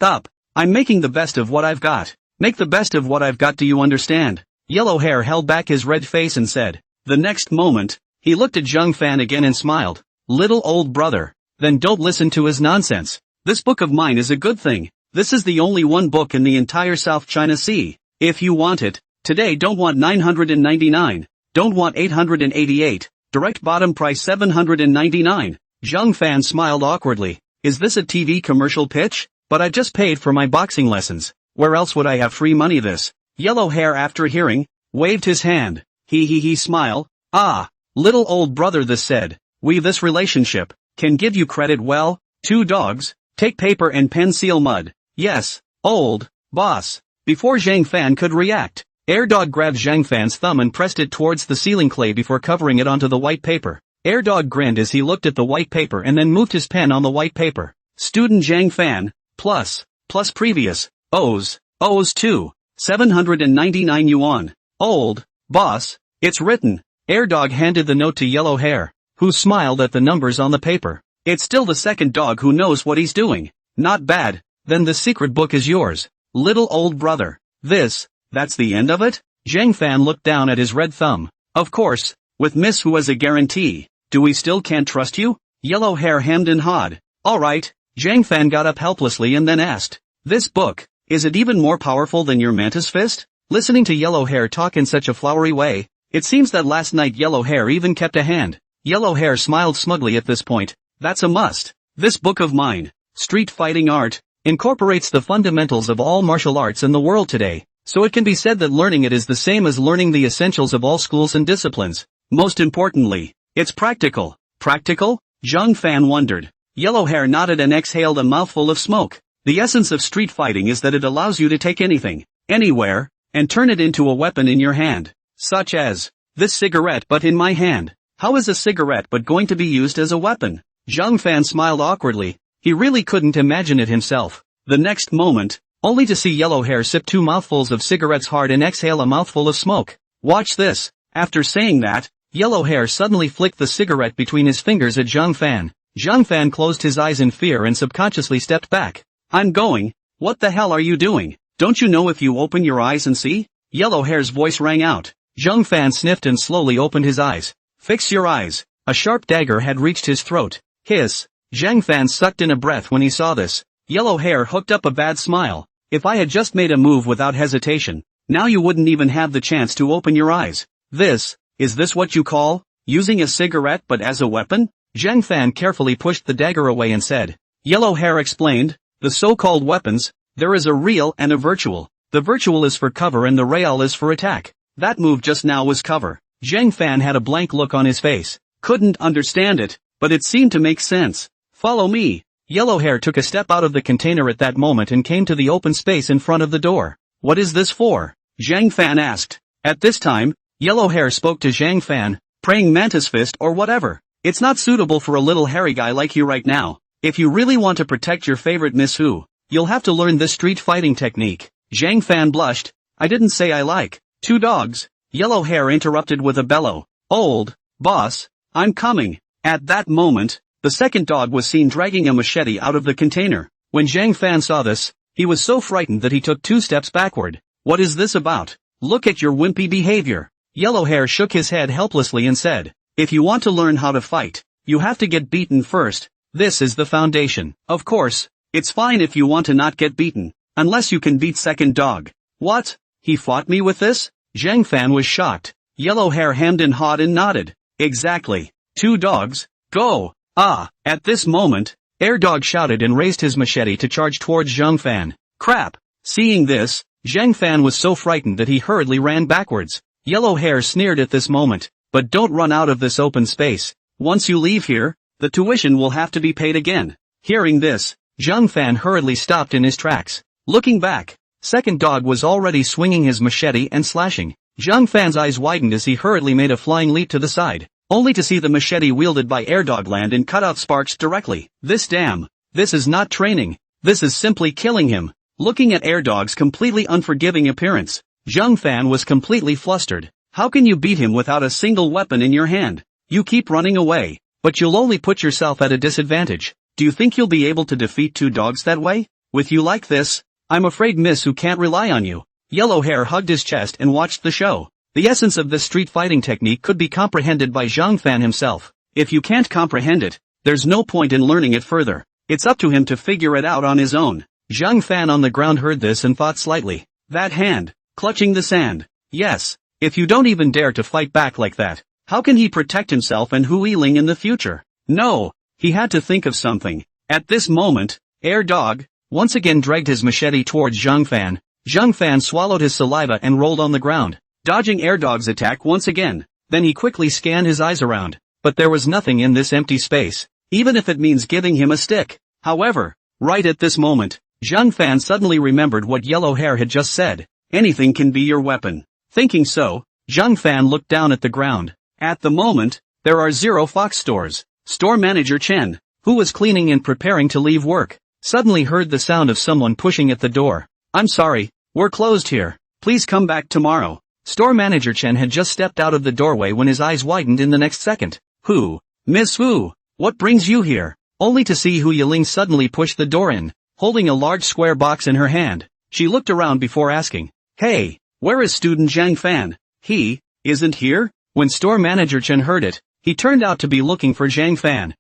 up. I'm making the best of what I've got. Make the best of what I've got, do you understand? Yellow Hair held back his red face and said. The next moment, he looked at Zhang Fan again and smiled. Little old brother, then don't listen to his nonsense. This book of mine is a good thing. This is the only one book in the entire South China Sea. If you want it, today don't want 999, don't want 888. Direct bottom price 799. Zhang Fan smiled awkwardly. Is this a TV commercial pitch? But I just paid for my boxing lessons. Where else would I have free money this? Yellow Hair after hearing, waved his hand. He smile. Ah, little old brother this said. We this relationship, can give you credit well, 2 dogs, take paper and pen seal mud. Yes, old, boss. Before Zhang Fan could react, Airdog grabbed Zhang Fan's thumb and pressed it towards the ceiling clay before covering it onto the white paper. Airdog grinned as he looked at the white paper and then moved his pen on the white paper. Student Zhang Fan, plus previous, O's 2, 799 yuan. Old, boss, it's written. Airdog handed the note to Yellow Hair, who smiled at the numbers on the paper. It's still the second dog who knows what he's doing. Not bad, then the secret book is yours, little old brother. That's the end of it? Zhang Fan looked down at his red thumb. Of course, With Miss Hu as a guarantee, do we still can't trust you? Yellow hair hemmed and hawed. Alright, Zhang Fan got up helplessly and then asked. This book, is it even more powerful than your mantis fist? Listening to Yellow Hair talk in such a flowery way, it seems that last night Yellow Hair even kept a hand. Yellow Hair smiled smugly at this point. That's a must. This book of mine, Street Fighting Art, incorporates the fundamentals of all martial arts in the world today, so it can be said that learning it is the same as learning the essentials of all schools and disciplines. Most importantly, it's practical. Practical? Zhang Fan wondered. Yellow Hair nodded and exhaled a mouthful of smoke. The essence of street fighting is that it allows you to take anything, anywhere, and turn it into a weapon in your hand. Such as, this cigarette but in my hand. How is a cigarette but going to be used as a weapon? Zhang Fan smiled awkwardly. He really couldn't imagine it himself. The next moment, only to see Yellow Hair sip 2 mouthfuls of cigarettes hard and exhale a mouthful of smoke. Watch this. After saying that, Yellow Hair suddenly flicked the cigarette between his fingers at Zhang Fan. Zhang Fan closed his eyes in fear and subconsciously stepped back. I'm going. What the hell are you doing? Don't you know if you open your eyes and see? Yellow Hair's voice rang out. Zhang Fan sniffed and slowly opened his eyes. Fix your eyes. A sharp dagger had reached his throat. Hiss. Zhang Fan sucked in a breath when he saw this. Yellow Hair hooked up a bad smile. If I had just made a move without hesitation, now you wouldn't even have the chance to open your eyes. Is this what you call using a cigarette but as a weapon? Zhang Fan carefully pushed the dagger away and said. Yellow Hair explained, the so-called weapons, there is a real and a virtual. The virtual is for cover and the real is for attack. That move just now was cover. Zhang Fan had a blank look on his face. Couldn't understand it, but it seemed to make sense. Follow me. Yellow Hair took a step out of the container at that moment and came to the open space in front of the door. What is this for? Zhang Fan asked. At this time, Yellow Hair spoke to Zhang Fan, praying mantis fist or whatever. It's not suitable for a little hairy guy like you right now. If you really want to protect your favorite Miss Hu, you'll have to learn this street fighting technique. Zhang Fan blushed. I didn't say I like 2 dogs. Yellow Hair interrupted with a bellow. Old boss, I'm coming. At that moment, the second dog was seen dragging a machete out of the container. When Zhang Fan saw this, he was so frightened that he took 2 steps backward. What is this about? Look at your wimpy behavior. Yellow Hair shook his head helplessly and said, if you want to learn how to fight, you have to get beaten first. This is the foundation. Of course, it's fine if you want to not get beaten, unless you can beat second dog. What? He fought me with this? Zhang Fan was shocked. Yellow Hair hemmed and hawed and nodded. Exactly. 2 dogs? Go! At this moment, Air Dog shouted and raised his machete to charge towards Zhang Fan. Crap! Seeing this, Zhang Fan was so frightened that he hurriedly ran backwards. Yellow Hair sneered at this moment, but don't run out of this open space. Once you leave here, the tuition will have to be paid again. Hearing this, Zhang Fan hurriedly stopped in his tracks. Looking back, second dog was already swinging his machete and slashing. Zhang Fan's eyes widened as he hurriedly made a flying leap to the side, only to see the machete wielded by Air Dog land and cut out sparks directly. This is not training. This is simply killing him. Looking at Air Dog's completely unforgiving appearance, Zhang Fan was completely flustered. How can you beat him without a single weapon in your hand? You keep running away, but you'll only put yourself at a disadvantage. Do you think you'll be able to defeat 2 dogs that way? With you like this, I'm afraid Miss Hu can't rely on you. Yellow Hair hugged his chest and watched the show. The essence of this street fighting technique could be comprehended by Zhang Fan himself. If you can't comprehend it, there's no point in learning it further. It's up to him to figure it out on his own. Zhang Fan on the ground heard this and thought slightly. That hand, clutching the sand. Yes, if you don't even dare to fight back like that, how can he protect himself and Hu Yiling in the future? No, he had to think of something. At this moment, Air Dog once again dragged his machete towards Zhang Fan. Zhang Fan swallowed his saliva and rolled on the ground, dodging Air Dog's attack once again. Then he quickly scanned his eyes around, but there was nothing in this empty space, even if it means giving him a stick. However, right at this moment, Zhang Fan suddenly remembered what Yellow Hair had just said. Anything can be your weapon. Thinking so, Zhang Fan looked down at the ground. At the moment, there are 0 Fox stores. Store manager Chen, who was cleaning and preparing to leave work, suddenly heard the sound of someone pushing at the door. I'm sorry, we're closed here. Please come back tomorrow. Store manager Chen had just stepped out of the doorway when his eyes widened in the next second. Who? Miss Hu, what brings you here? Only to see Hu Yiling suddenly push the door in, holding a large square box in her hand. She looked around before asking, Hey, where is student Zhang Fan? He isn't here? When store manager Chen heard it, he turned out to be looking for Zhang Fan.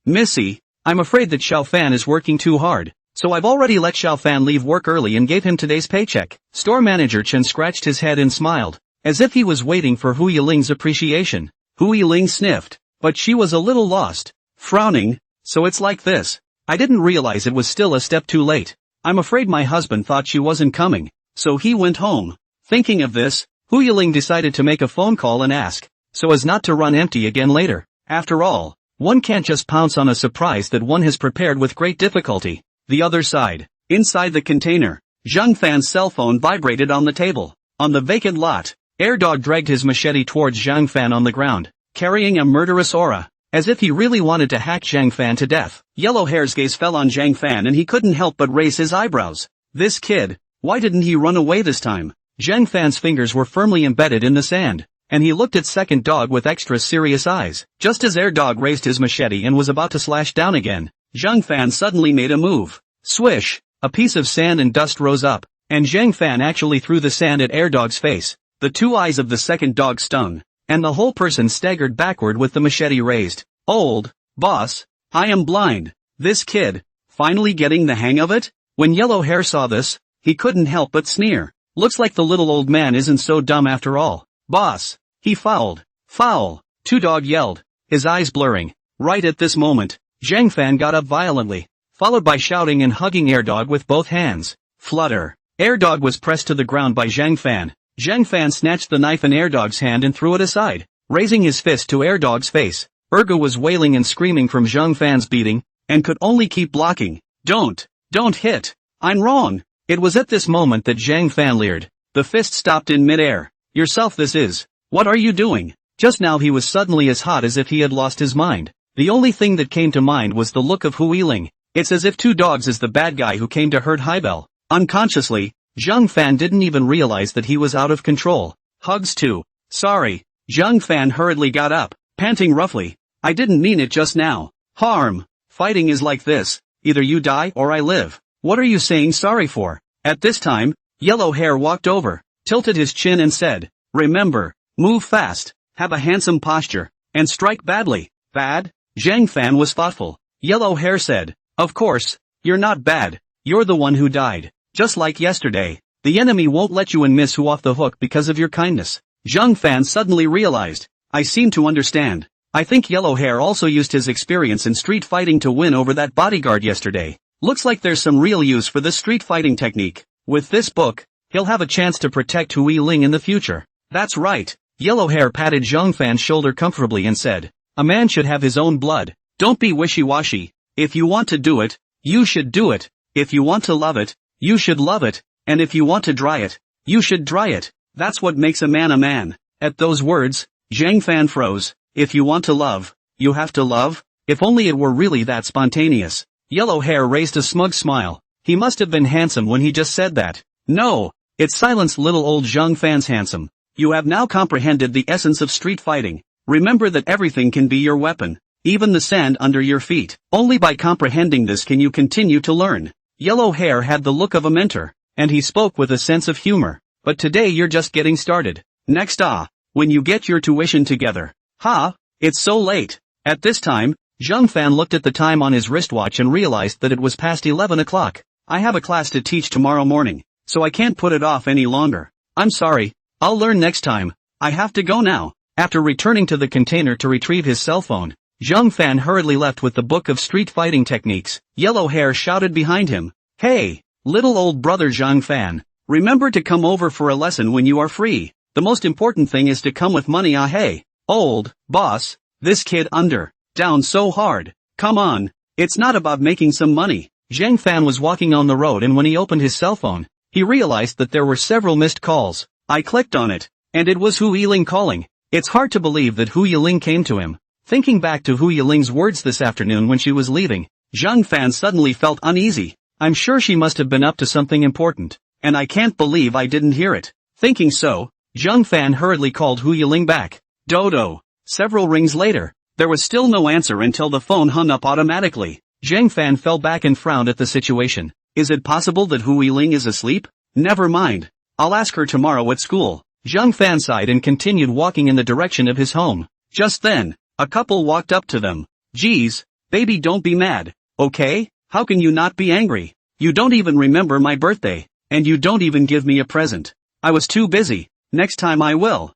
Missy, I'm afraid that Xiao Fan is working too hard, so I've already let Xiao Fan leave work early and gave him today's paycheck. Store manager Chen scratched his head and smiled, as if he was waiting for Hu Yiling's appreciation. Hu Yiling sniffed, but she was a little lost. Frowning, so it's like this. I didn't realize it was still a step too late. I'm afraid my husband thought she wasn't coming, so he went home. Thinking of this, Hu Yiling decided to make a phone call and ask, so as not to run empty again later. After all, one can't just pounce on a surprise that one has prepared with great difficulty. The other side. Inside the container, Zhang Fan's cell phone vibrated on the table. On the vacant lot, Airdog dragged his machete towards Zhang Fan on the ground, carrying a murderous aura, as if he really wanted to hack Zhang Fan to death. Yellow Hair's gaze fell on Zhang Fan and he couldn't help but raise his eyebrows. This kid, why didn't he run away this time? Zhang Fan's fingers were firmly embedded in the sand, and he looked at Second Dog with extra serious eyes. Just as Airdog raised his machete and was about to slash down again, Zhang Fan suddenly made a move. Swish! A piece of sand and dust rose up, and Zhang Fan actually threw the sand at Airdog's face. The two eyes of the second dog stung, and the whole person staggered backward with the machete raised. Old boss, I am blind. This kid, finally getting the hang of it? When Yellow Hair saw this, he couldn't help but sneer. Looks like the little old man isn't so dumb after all. Boss, he fouled. Foul! Two Dog yelled, his eyes blurring. Right at this moment, Zhang Fan got up violently, followed by shouting and hugging Airdog with both hands. Flutter. Airdog was pressed to the ground by Zhang Fan. Zhang Fan snatched the knife in Airdog's hand and threw it aside, raising his fist to Airdog's face. Ergo was wailing and screaming from Zhang Fan's beating, and could only keep blocking. Don't hit. I'm wrong. It was at this moment that Zhang Fan leered. The fist stopped in midair. Yourself this is. What are you doing? Just now he was suddenly as hot as if he had lost his mind. The only thing that came to mind was the look of Hu Yiling. It's as if Two Dogs is the bad guy who came to hurt Haibel. Unconsciously, Zhang Fan didn't even realize that he was out of control. Hugs too. Sorry. Zhang Fan hurriedly got up, panting roughly. I didn't mean it just now. Harm. Fighting is like this. Either you die or I live. What are you saying sorry for? At this time, Yellow Hair walked over, tilted his chin and said, remember, move fast, have a handsome posture, and strike badly. Bad? Zhang Fan was thoughtful. Yellow Hair said, of course, you're not bad. You're the one who died. Just like yesterday, the enemy won't let you and Miss Hu off the hook because of your kindness. Zhang Fan suddenly realized, I seem to understand. I think Yellow Hair also used his experience in street fighting to win over that bodyguard yesterday. Looks like there's some real use for this street fighting technique. With this book, he'll have a chance to protect Hu Yiling in the future. That's right. Yellow Hair patted Zhang Fan's shoulder comfortably and said, a man should have his own blood. Don't be wishy-washy. If you want to do it, you should do it. If you want to love it, you should love it. And if you want to dry it, you should dry it. That's what makes a man a man. At those words, Zhang Fan froze. If you want to love, you have to love? If only it were really that spontaneous. Yellow Hair raised a smug smile. He must have been handsome when he just said that. No, it's silenced little old Zhang Fan's handsome. You have now comprehended the essence of street fighting. Remember that everything can be your weapon, even the sand under your feet. Only by comprehending this can you continue to learn. Yellow Hair had the look of a mentor, and he spoke with a sense of humor. But today you're just getting started. Next when you get your tuition together. It's so late. At this time, Zhang Fan looked at the time on his wristwatch and realized that it was past 11 o'clock. I have a class to teach tomorrow morning, so I can't put it off any longer. I'm sorry, I'll learn next time. I have to go now. After returning to the container to retrieve his cell phone, Zhang Fan hurriedly left with the book of street fighting techniques. Yellow Hair shouted behind him, hey, little old brother Zhang Fan, remember to come over for a lesson when you are free. The most important thing is to come with money. Hey. Old boss, this kid down so hard. Come on, it's not about making some money. Zhang Fan was walking on the road and when he opened his cell phone, he realized that there were several missed calls. I clicked on it, and it was Hu Yiling calling. It's hard to believe that Hu Yiling came to him. Thinking back to Hu Yiling's words this afternoon when she was leaving, Zhang Fan suddenly felt uneasy. I'm sure she must have been up to something important, and I can't believe I didn't hear it. Thinking so, Zhang Fan hurriedly called Hu Yiling back. Dodo. Several rings later, there was still no answer until the phone hung up automatically. Zhang Fan fell back and frowned at the situation. Is it possible that Hu Yiling is asleep? Never mind. I'll ask her tomorrow at school. Zhang Fan sighed and continued walking in the direction of his home. Just then, a couple walked up to them. Geez, baby, don't be mad, okay? How can you not be angry? You don't even remember my birthday, and you don't even give me a present. I was too busy. Next time I will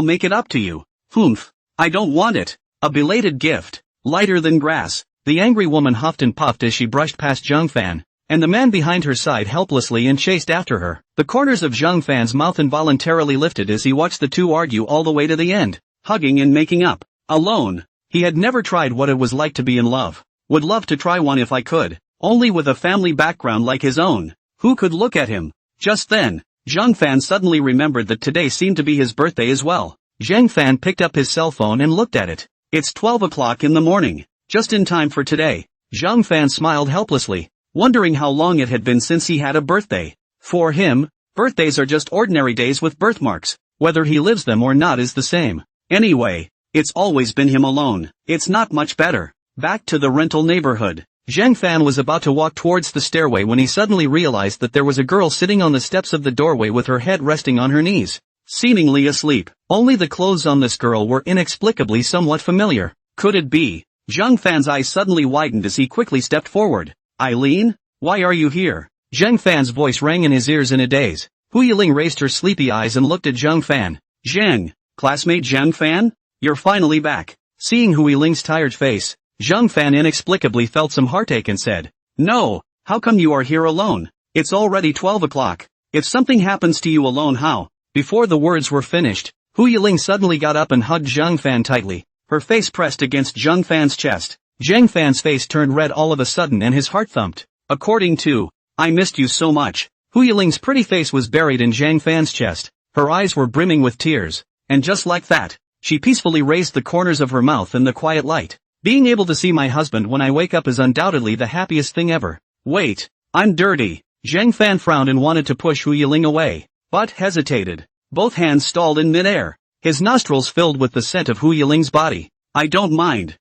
make it up to you. Humph. I don't want it. A belated gift. Lighter than grass. The angry woman huffed and puffed as she brushed past Zhang Fan, and the man behind her sighed helplessly and chased after her. The corners of Zhang Fan's mouth involuntarily lifted as he watched the two argue all the way to the end, hugging and making up. Alone. He had never tried what it was like to be in love. Would love to try one if I could. Only with a family background like his own. Who could look at him? Just then, Zhang Fan suddenly remembered that today seemed to be his birthday as well. Zhang Fan picked up his cell phone and looked at it. It's 12 o'clock in the morning. Just in time for today. Zhang Fan smiled helplessly, wondering how long it had been since he had a birthday. For him, birthdays are just ordinary days with birthmarks. Whether he lives them or not is the same. Anyway, it's always been him alone. It's not much better. Back to the rental neighborhood. Zhang Fan was about to walk towards the stairway when he suddenly realized that there was a girl sitting on the steps of the doorway with her head resting on her knees, seemingly asleep. Only the clothes on this girl were inexplicably somewhat familiar. Could it be? Zhang Fan's eyes suddenly widened as he quickly stepped forward. Eileen? Why are you here? Zhang Fan's voice rang in his ears in a daze. Hu Yiling raised her sleepy eyes and looked at Zhang Fan. Zhang, classmate Zhang Fan? You're finally back. Seeing Hu Yiling's tired face, Zhang Fan inexplicably felt some heartache and said, No, how come you are here alone? It's already 12 o'clock. If something happens to you alone, how? Before the words were finished, Hu Yiling suddenly got up and hugged Zhang Fan tightly, her face pressed against Zhang Fan's chest. Zhang Fan's face turned red all of a sudden and his heart thumped. According to, I missed you so much. Hu Yiling's pretty face was buried in Zhang Fan's chest. Her eyes were brimming with tears. And just like that, she peacefully raised the corners of her mouth in the quiet light. Being able to see my husband when I wake up is undoubtedly the happiest thing ever. Wait, I'm dirty. Zhang Fan frowned and wanted to push Hu Yiling away, but hesitated. Both hands stalled in midair. His nostrils filled with the scent of Hu Yiling's body. I don't mind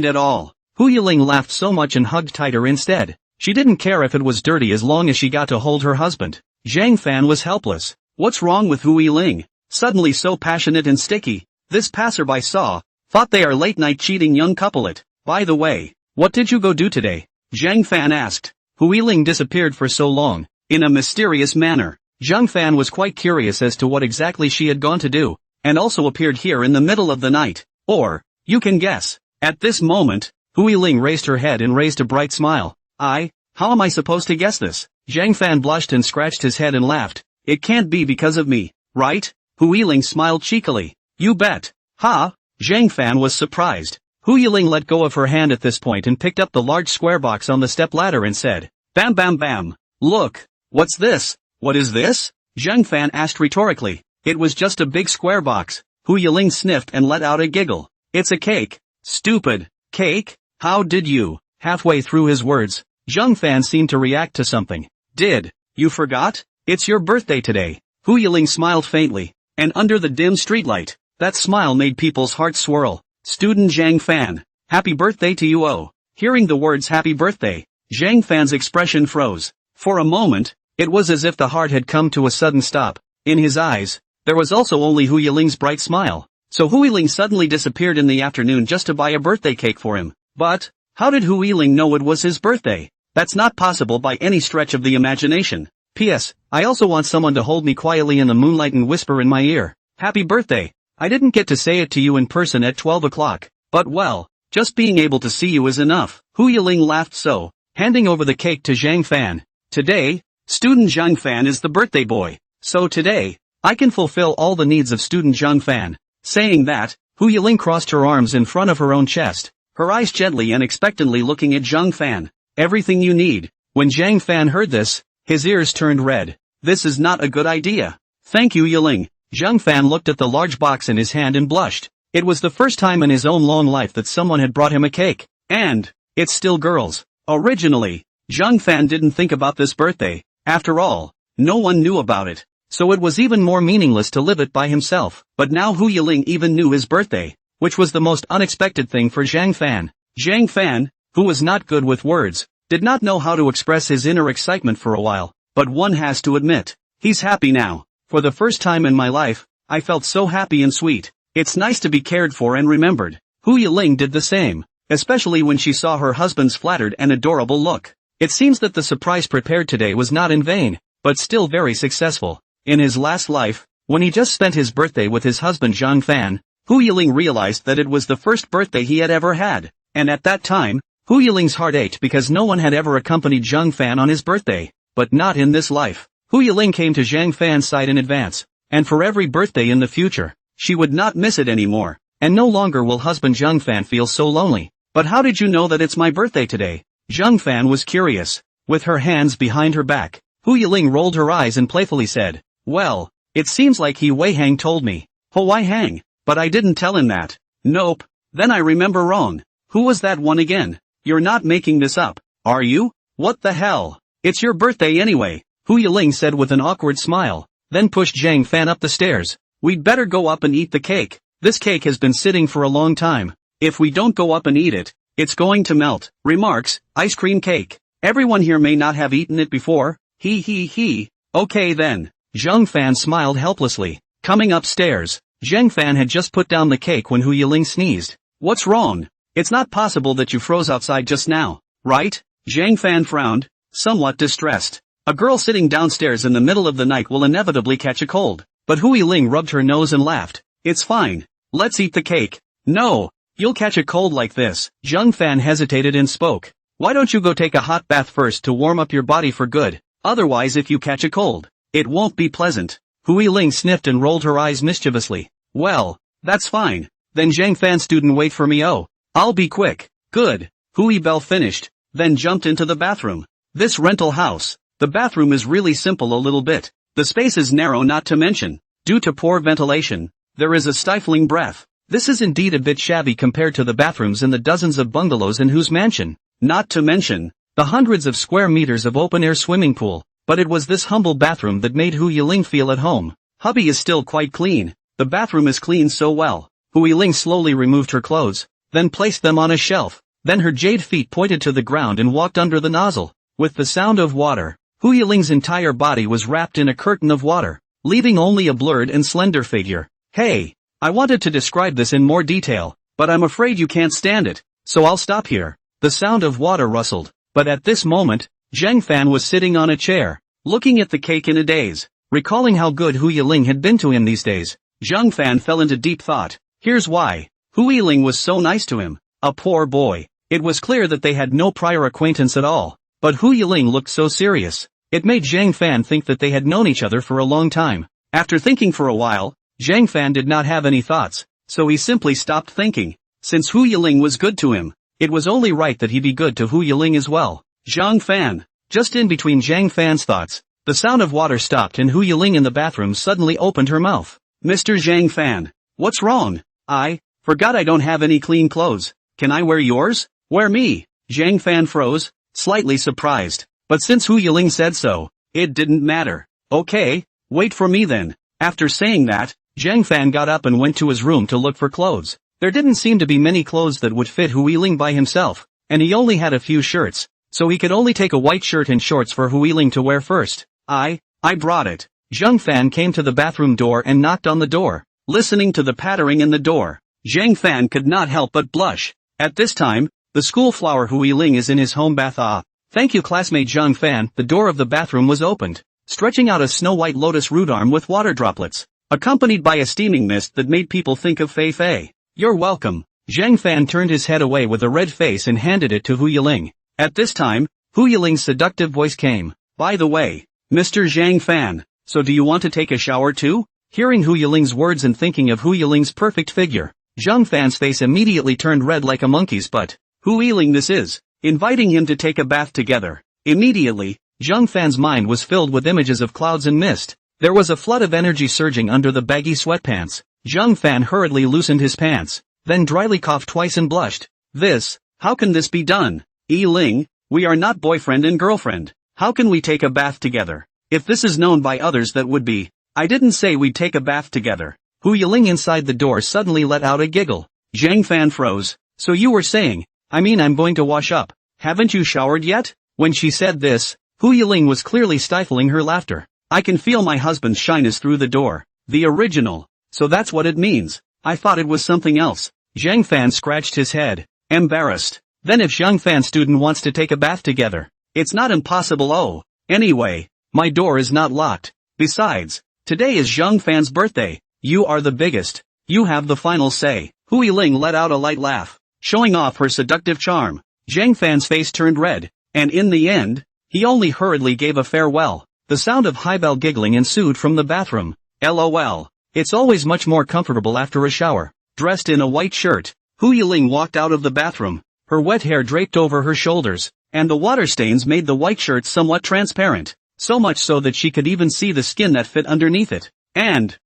at all. Hu Yiling laughed so much and hugged tighter instead. She didn't care if it was dirty as long as she got to hold her husband. Zhang Fan was helpless. What's wrong with Hu Yiling? Suddenly so passionate and sticky. This passerby thought they are late-night cheating young couplet. By the way, what did you go do today? Zhang Fan asked. Hu Yiling disappeared for so long, in a mysterious manner. Zhang Fan was quite curious as to what exactly she had gone to do, and also appeared here in the middle of the night. Or, you can guess. At this moment, Hu Yiling raised her head and raised a bright smile. How am I supposed to guess this? Zhang Fan blushed and scratched his head and laughed. It can't be because of me, right? Hu Yiling smiled cheekily. You bet. Ha! Zhang Fan was surprised. Hu Yiling let go of her hand at this point and picked up the large square box on the step ladder and said, Bam bam bam. Look. What's this? What is this? Zhang Fan asked rhetorically. It was just a big square box. Hu Yiling sniffed and let out a giggle. It's a cake. Stupid. Cake? How did you? Halfway through his words, Zhang Fan seemed to react to something. Did you forgot? It's your birthday today. Hu Yiling smiled faintly, and under the dim streetlight, that smile made people's hearts swirl. Student Zhang Fan, happy birthday to you. Oh. Hearing the words happy birthday, Zhang Fan's expression froze. For a moment, it was as if the heart had come to a sudden stop. In his eyes, there was also only Hu Yiling's bright smile. So Hu Yiling suddenly disappeared in the afternoon just to buy a birthday cake for him. But, how did Hu Yiling know it was his birthday? That's not possible by any stretch of the imagination. P.S. I also want someone to hold me quietly in the moonlight and whisper in my ear, happy birthday. I didn't get to say it to you in person at 12 o'clock, but well, just being able to see you is enough. Hu Yiling laughed handing over the cake to Zhang Fan. Today, student Zhang Fan is the birthday boy. So today, I can fulfill all the needs of student Zhang Fan. Saying that, Hu Yiling crossed her arms in front of her own chest, her eyes gently and expectantly looking at Zhang Fan. Everything you need. When Zhang Fan heard this, his ears turned red. This is not a good idea. Thank you, Yiling. Zhang Fan looked at the large box in his hand and blushed. It was the first time in his own long life that someone had brought him a cake. And, it's still girls. Originally, Zhang Fan didn't think about this birthday. After all, no one knew about it. So it was even more meaningless to live it by himself. But now Hu Yiling even knew his birthday, which was the most unexpected thing for Zhang Fan. Zhang Fan, who was not good with words, did not know how to express his inner excitement for a while. But one has to admit, he's happy now. For the first time in my life, I felt so happy and sweet. It's nice to be cared for and remembered. Hu Yiling did the same, especially when she saw her husband's flattered and adorable look. It seems that the surprise prepared today was not in vain, but still very successful. In his last life, when he just spent his birthday with his husband Zhang Fan, Hu Yiling realized that it was the first birthday he had ever had, and at that time, Hu Yiling's heart ached because no one had ever accompanied Zhang Fan on his birthday, but not in this life. Hu Yiling came to Zhang Fan's side in advance, and for every birthday in the future, she would not miss it anymore, and no longer will husband Zhang Fan feel so lonely. But how did you know that it's my birthday today? Zhang Fan was curious. With her hands behind her back, Hu Yiling rolled her eyes and playfully said, well, it seems like He Wei Hang told me. Ho Wei Hang, but I didn't tell him that. Nope, then I remember wrong. Who was that one again? You're not making this up, are you? What the hell? It's your birthday anyway, Hu Yiling said with an awkward smile, then pushed Zhang Fan up the stairs. We'd better go up and eat the cake. This cake has been sitting for a long time. If we don't go up and eat it, it's going to melt. Remarks, ice cream cake. Everyone here may not have eaten it before. He. Okay then. Zhang Fan smiled helplessly. Coming upstairs, Zhang Fan had just put down the cake when Hu Yiling sneezed. What's wrong? It's not possible that you froze outside just now, right? Zhang Fan frowned, somewhat distressed. A girl sitting downstairs in the middle of the night will inevitably catch a cold. But Hu Yiling rubbed her nose and laughed. It's fine. Let's eat the cake. No, you'll catch a cold like this. Zhang Fan hesitated and spoke. Why don't you go take a hot bath first to warm up your body for good? Otherwise if you catch a cold, it won't be pleasant. Hu Yiling sniffed and rolled her eyes mischievously. Well, that's fine. Then Zhang Fan student wait for me. Oh, I'll be quick. Good. Hu Yibel finished, then jumped into the bathroom. This rental house. The bathroom is really simple a little bit. The space is narrow not to mention, due to poor ventilation, there is a stifling breath. This is indeed a bit shabby compared to the bathrooms in the dozens of bungalows in whose mansion, not to mention, the hundreds of square meters of open-air swimming pool, but it was this humble bathroom that made Hu Yiling feel at home. Hubby is still quite clean, the bathroom is cleaned so well. Hu Yiling slowly removed her clothes, then placed them on a shelf, then her jade feet pointed to the ground and walked under the nozzle. With the sound of water, Hu Yiling's entire body was wrapped in a curtain of water, leaving only a blurred and slender figure. Hey, I wanted to describe this in more detail, but I'm afraid you can't stand it, so I'll stop here. The sound of water rustled, but at this moment, Zhang Fan was sitting on a chair, looking at the cake in a daze, recalling how good Hu Yiling had been to him these days. Zhang Fan fell into deep thought. Here's why. Hu Yiling was so nice to him. A poor boy. It was clear that they had no prior acquaintance at all. But Hu Yiling looked so serious. It made Zhang Fan think that they had known each other for a long time. After thinking for a while, Zhang Fan did not have any thoughts, so he simply stopped thinking. Since Hu Yiling was good to him, it was only right that he be good to Hu Yiling as well. Zhang Fan. Just in between Zhang Fan's thoughts, the sound of water stopped and Hu Yiling in the bathroom suddenly opened her mouth. Mr. Zhang Fan. What's wrong? I forgot I don't have any clean clothes. Can I wear yours? Wear me. Zhang Fan froze, slightly surprised, but since Hu Yiling said so, it didn't matter. Okay, wait for me then. After saying that, Zhang Fan got up and went to his room to look for clothes. There didn't seem to be many clothes that would fit Hu Yiling by himself, and he only had a few shirts, so he could only take a white shirt and shorts for Hu Yiling to wear first. I brought it. Zhang Fan came to the bathroom door and knocked on the door. Listening to the pattering in the door, Zhang Fan could not help but blush. At this time, the school flower Hu Yiling is in his home bath. Ah, thank you classmate Zhang Fan. The door of the bathroom was opened, stretching out a snow-white lotus root arm with water droplets, accompanied by a steaming mist that made people think of Fei Fei. You're welcome. Zhang Fan turned his head away with a red face and handed it to Hu Yiling. At this time, Hu Yiling's seductive voice came. By the way, Mr. Zhang Fan, so do you want to take a shower too? Hearing Hu Yiling's words and thinking of Hu Yiling's perfect figure, Zhang Fan's face immediately turned red like a monkey's butt. Hu Yiling this is, inviting him to take a bath together. Immediately, Zhang Fan's mind was filled with images of clouds and mist. There was a flood of energy surging under the baggy sweatpants. Zhang Fan hurriedly loosened his pants, then dryly coughed twice and blushed. How can this be done? Yiling, we are not boyfriend and girlfriend. How can we take a bath together? If this is known by others that would be. I didn't say we'd take a bath together. Hu Yiling inside the door suddenly let out a giggle. Zhang Fan froze. So you were saying, I'm going to wash up. Haven't you showered yet? When she said this, Hu Yiling was clearly stifling her laughter. I can feel my husband's shyness through the door. The original. So that's what it means. I thought it was something else. Zhang Fan scratched his head, embarrassed. Then if Zhang Fan student wants to take a bath together, it's not impossible. Oh, anyway, my door is not locked. Besides, today is Zhang Fan's birthday. You are the biggest. You have the final say. Hu Yiling let out a light laugh, showing off her seductive charm. Zhang Fan's face turned red, and in the end, he only hurriedly gave a farewell. The sound of Haibel giggling ensued from the bathroom. LOL. It's always much more comfortable after a shower. Dressed in a white shirt, Hu Yiling walked out of the bathroom. Her wet hair draped over her shoulders, and the water stains made the white shirt somewhat transparent, so much so that she could even see the skin that fit underneath it. And,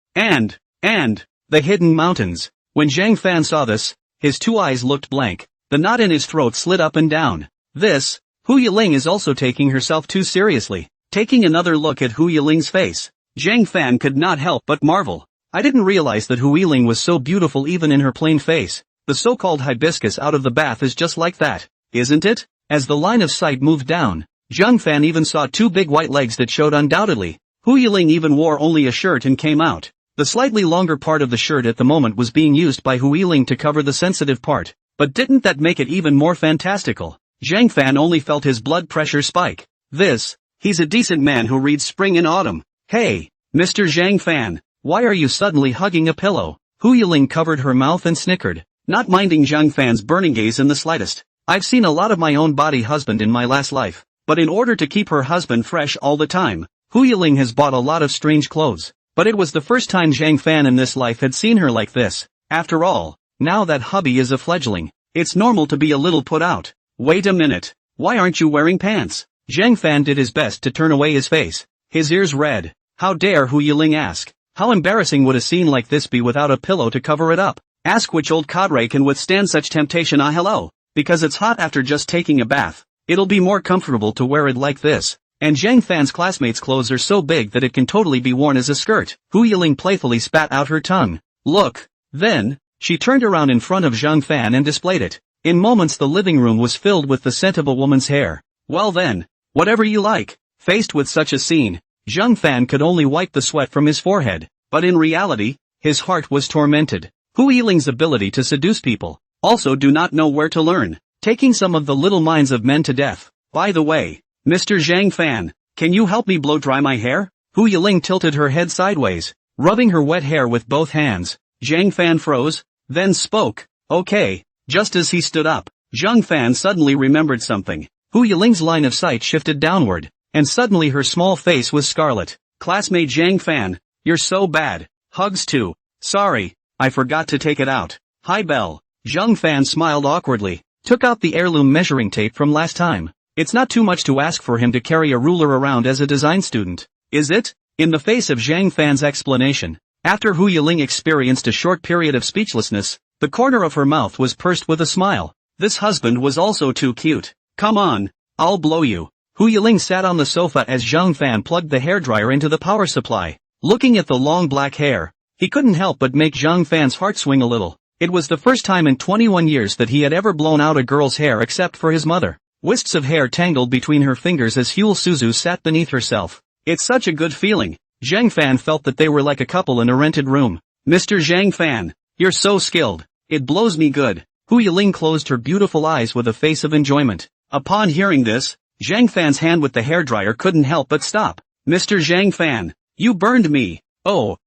the hidden mountains. When Zhang Fan saw this, his two eyes looked blank. The knot in his throat slid up and down. Hu Yiling is also taking herself too seriously. Taking another look at Hu Yiling's face, Zhang Fan could not help but marvel. I didn't realize that Hu Yiling was so beautiful even in her plain face. The so-called hibiscus out of the bath is just like that, isn't it? As the line of sight moved down, Zhang Fan even saw two big white legs that showed undoubtedly. Hu Yiling even wore only a shirt and came out. The slightly longer part of the shirt at the moment was being used by Hu Yiling to cover the sensitive part. But didn't that make it even more fantastical? Zhang Fan only felt his blood pressure spike. He's a decent man who reads spring and autumn. Hey, Mr. Zhang Fan, why are you suddenly hugging a pillow? Hu Yiling covered her mouth and snickered, not minding Zhang Fan's burning gaze in the slightest. I've seen a lot of my own body husband in my last life, but in order to keep her husband fresh all the time, Hu Yiling has bought a lot of strange clothes. But it was the first time Zhang Fan in this life had seen her like this. After all, now that hubby is a fledgling, it's normal to be a little put out. Wait a minute, why aren't you wearing pants? Zhang Fan did his best to turn away his face, his ears red. How dare Hu Yiling ask? How embarrassing would a scene like this be without a pillow to cover it up? Ask which old cadre can withstand such temptation. Hello. Because it's hot after just taking a bath, it'll be more comfortable to wear it like this. And Zhang Fan's classmates' clothes are so big that it can totally be worn as a skirt. Hu Yiling playfully spat out her tongue. Look. Then, she turned around in front of Zhang Fan and displayed it. In moments the living room was filled with the scent of a woman's hair. Well then, whatever you like. Faced with such a scene, Zhang Fan could only wipe the sweat from his forehead, but in reality, his heart was tormented. Hu Yiling's ability to seduce people, also do not know where to learn, taking some of the little minds of men to death. By the way, Mr. Zhang Fan, can you help me blow dry my hair? Hu Yiling tilted her head sideways, rubbing her wet hair with both hands. Zhang Fan froze, then spoke. Okay. Just as he stood up, Zhang Fan suddenly remembered something. Hu Yiling's line of sight shifted downward, and suddenly her small face was scarlet. Classmate Zhang Fan, you're so bad. Hugs too. Sorry, I forgot to take it out. Hi Belle. Zhang Fan smiled awkwardly, took out the heirloom measuring tape from last time. It's not too much to ask for him to carry a ruler around as a design student, is it? In the face of Zhang Fan's explanation, after Hu Yiling experienced a short period of speechlessness, the corner of her mouth was pursed with a smile. This husband was also too cute. Come on, I'll blow you. Hu Yiling sat on the sofa as Zhang Fan plugged the hairdryer into the power supply. Looking at the long black hair, he couldn't help but make Zhang Fan's heart swing a little. It was the first time in 21 years that he had ever blown out a girl's hair except for his mother. Wisps of hair tangled between her fingers as Huel Suzu sat beneath herself. It's such a good feeling. Zhang Fan felt that they were like a couple in a rented room. Mr. Zhang Fan, you're so skilled. It blows me good. Hu Yiling closed her beautiful eyes with a face of enjoyment. Upon hearing this, Zhang Fan's hand with the hairdryer couldn't help but stop. Mr. Zhang Fan, you burned me. Oh,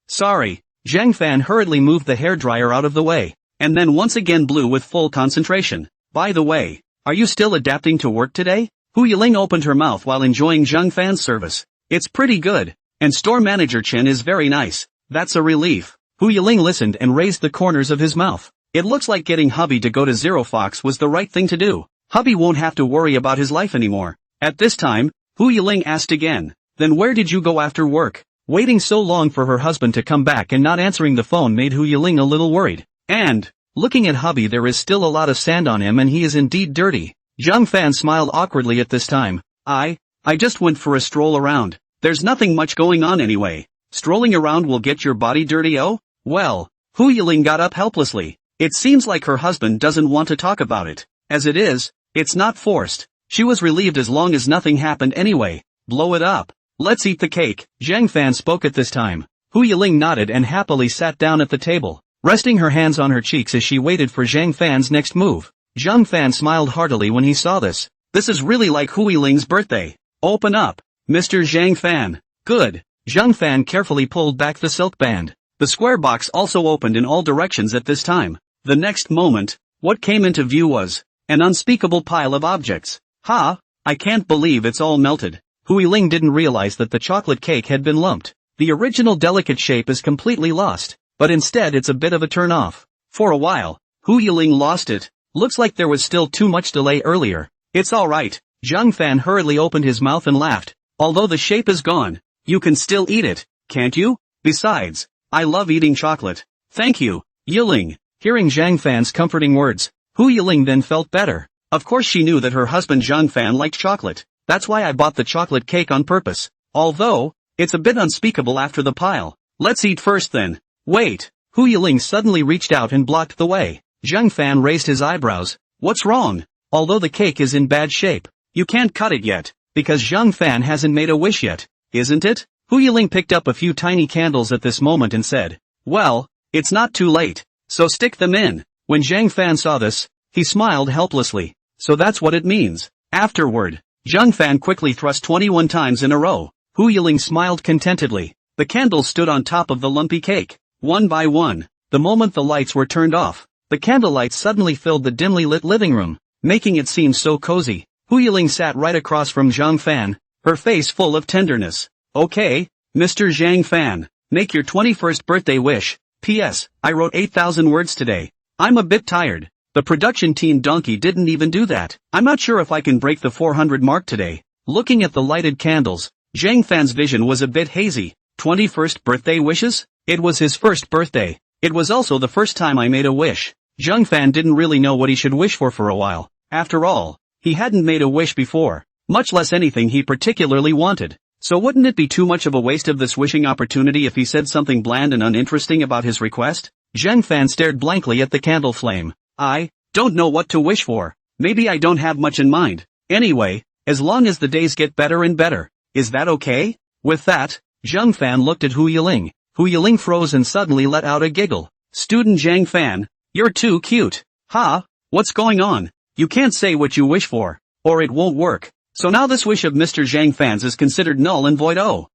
sorry. Zhang Fan hurriedly moved the hairdryer out of the way, and then once again blew with full concentration. By the way, are you still adapting to work today? Hu Yiling opened her mouth while enjoying Zhang Fan's service. It's pretty good, and store manager Chen is very nice. That's a relief. Hu Yiling listened and raised the corners of his mouth. It looks like getting hubby to go to Zero Fox was the right thing to do. Hubby won't have to worry about his life anymore. At this time, Hu Yiling asked again, then where did you go after work? Waiting so long for her husband to come back and not answering the phone made Hu Yiling a little worried. And, looking at hubby, there is still a lot of sand on him and he is indeed dirty. Zhang Fan smiled awkwardly at this time. I just went for a stroll around. There's nothing much going on anyway. Strolling around will get your body dirty. Oh? Well, Hu Yiling got up helplessly. It seems like her husband doesn't want to talk about it. As it is, it's not forced. She was relieved as long as nothing happened anyway. Blow it up. Let's eat the cake. Zhang Fan spoke at this time. Hu Yiling nodded and happily sat down at the table, resting her hands on her cheeks as she waited for Zhang Fan's next move. Zhang Fan smiled heartily when he saw this. This is really like Hu Yiling's birthday. Open up, Mr. Zhang Fan. Good. Zhang Fan carefully pulled back the silk band. The square box also opened in all directions at this time. The next moment, what came into view was an unspeakable pile of objects. Ha! I can't believe it's all melted. Hu Yiling didn't realize that the chocolate cake had been lumped. The original delicate shape is completely lost, but instead it's a bit of a turn-off. For a while, Hu Yiling lost it. Looks like there was still too much delay earlier. It's alright. Zhang Fan hurriedly opened his mouth and laughed. Although the shape is gone, you can still eat it, can't you? Besides, I love eating chocolate. Thank you, Yiling. Hearing Zhang Fan's comforting words, Hu Yiling then felt better. Of course she knew that her husband Zhang Fan liked chocolate. That's why I bought the chocolate cake on purpose. Although, it's a bit unspeakable after the pile. Let's eat first then. Wait. Hu Yiling suddenly reached out and blocked the way. Zhang Fan raised his eyebrows. What's wrong? Although the cake is in bad shape, you can't cut it yet, because Zhang Fan hasn't made a wish yet, isn't it? Hu Yiling picked up a few tiny candles at this moment and said, well, it's not too late, so stick them in. When Zhang Fan saw this, he smiled helplessly. So that's what it means. Afterward, Zhang Fan quickly thrust 21 times in a row. Hu Yiling smiled contentedly. The candles stood on top of the lumpy cake, one by one. The moment the lights were turned off, the candlelight suddenly filled the dimly lit living room, making it seem so cozy. Hu Yiling sat right across from Zhang Fan, her face full of tenderness. Okay, Mr. Zhang Fan, make your 21st birthday wish. P.S. I wrote 8,000 words today. I'm a bit tired. The production team donkey didn't even do that. I'm not sure if I can break the 400 mark today. Looking at the lighted candles, Zhang Fan's vision was a bit hazy. 21st birthday wishes? It was his first birthday. It was also the first time I made a wish. Zhang Fan didn't really know what he should wish for a while. After all, he hadn't made a wish before, much less anything he particularly wanted. So wouldn't it be too much of a waste of this wishing opportunity if he said something bland and uninteresting about his request? Zhang Fan stared blankly at the candle flame. I don't know what to wish for. Maybe I don't have much in mind. Anyway, as long as the days get better and better. Is that okay? With that, Zhang Fan looked at Hu Yiling. Hu Yiling froze and suddenly let out a giggle. Student Zhang Fan, you're too cute. Ha? What's going on? You can't say what you wish for, or it won't work. So now this wish of Mr. Zhang Fan's is considered null and void. Oh,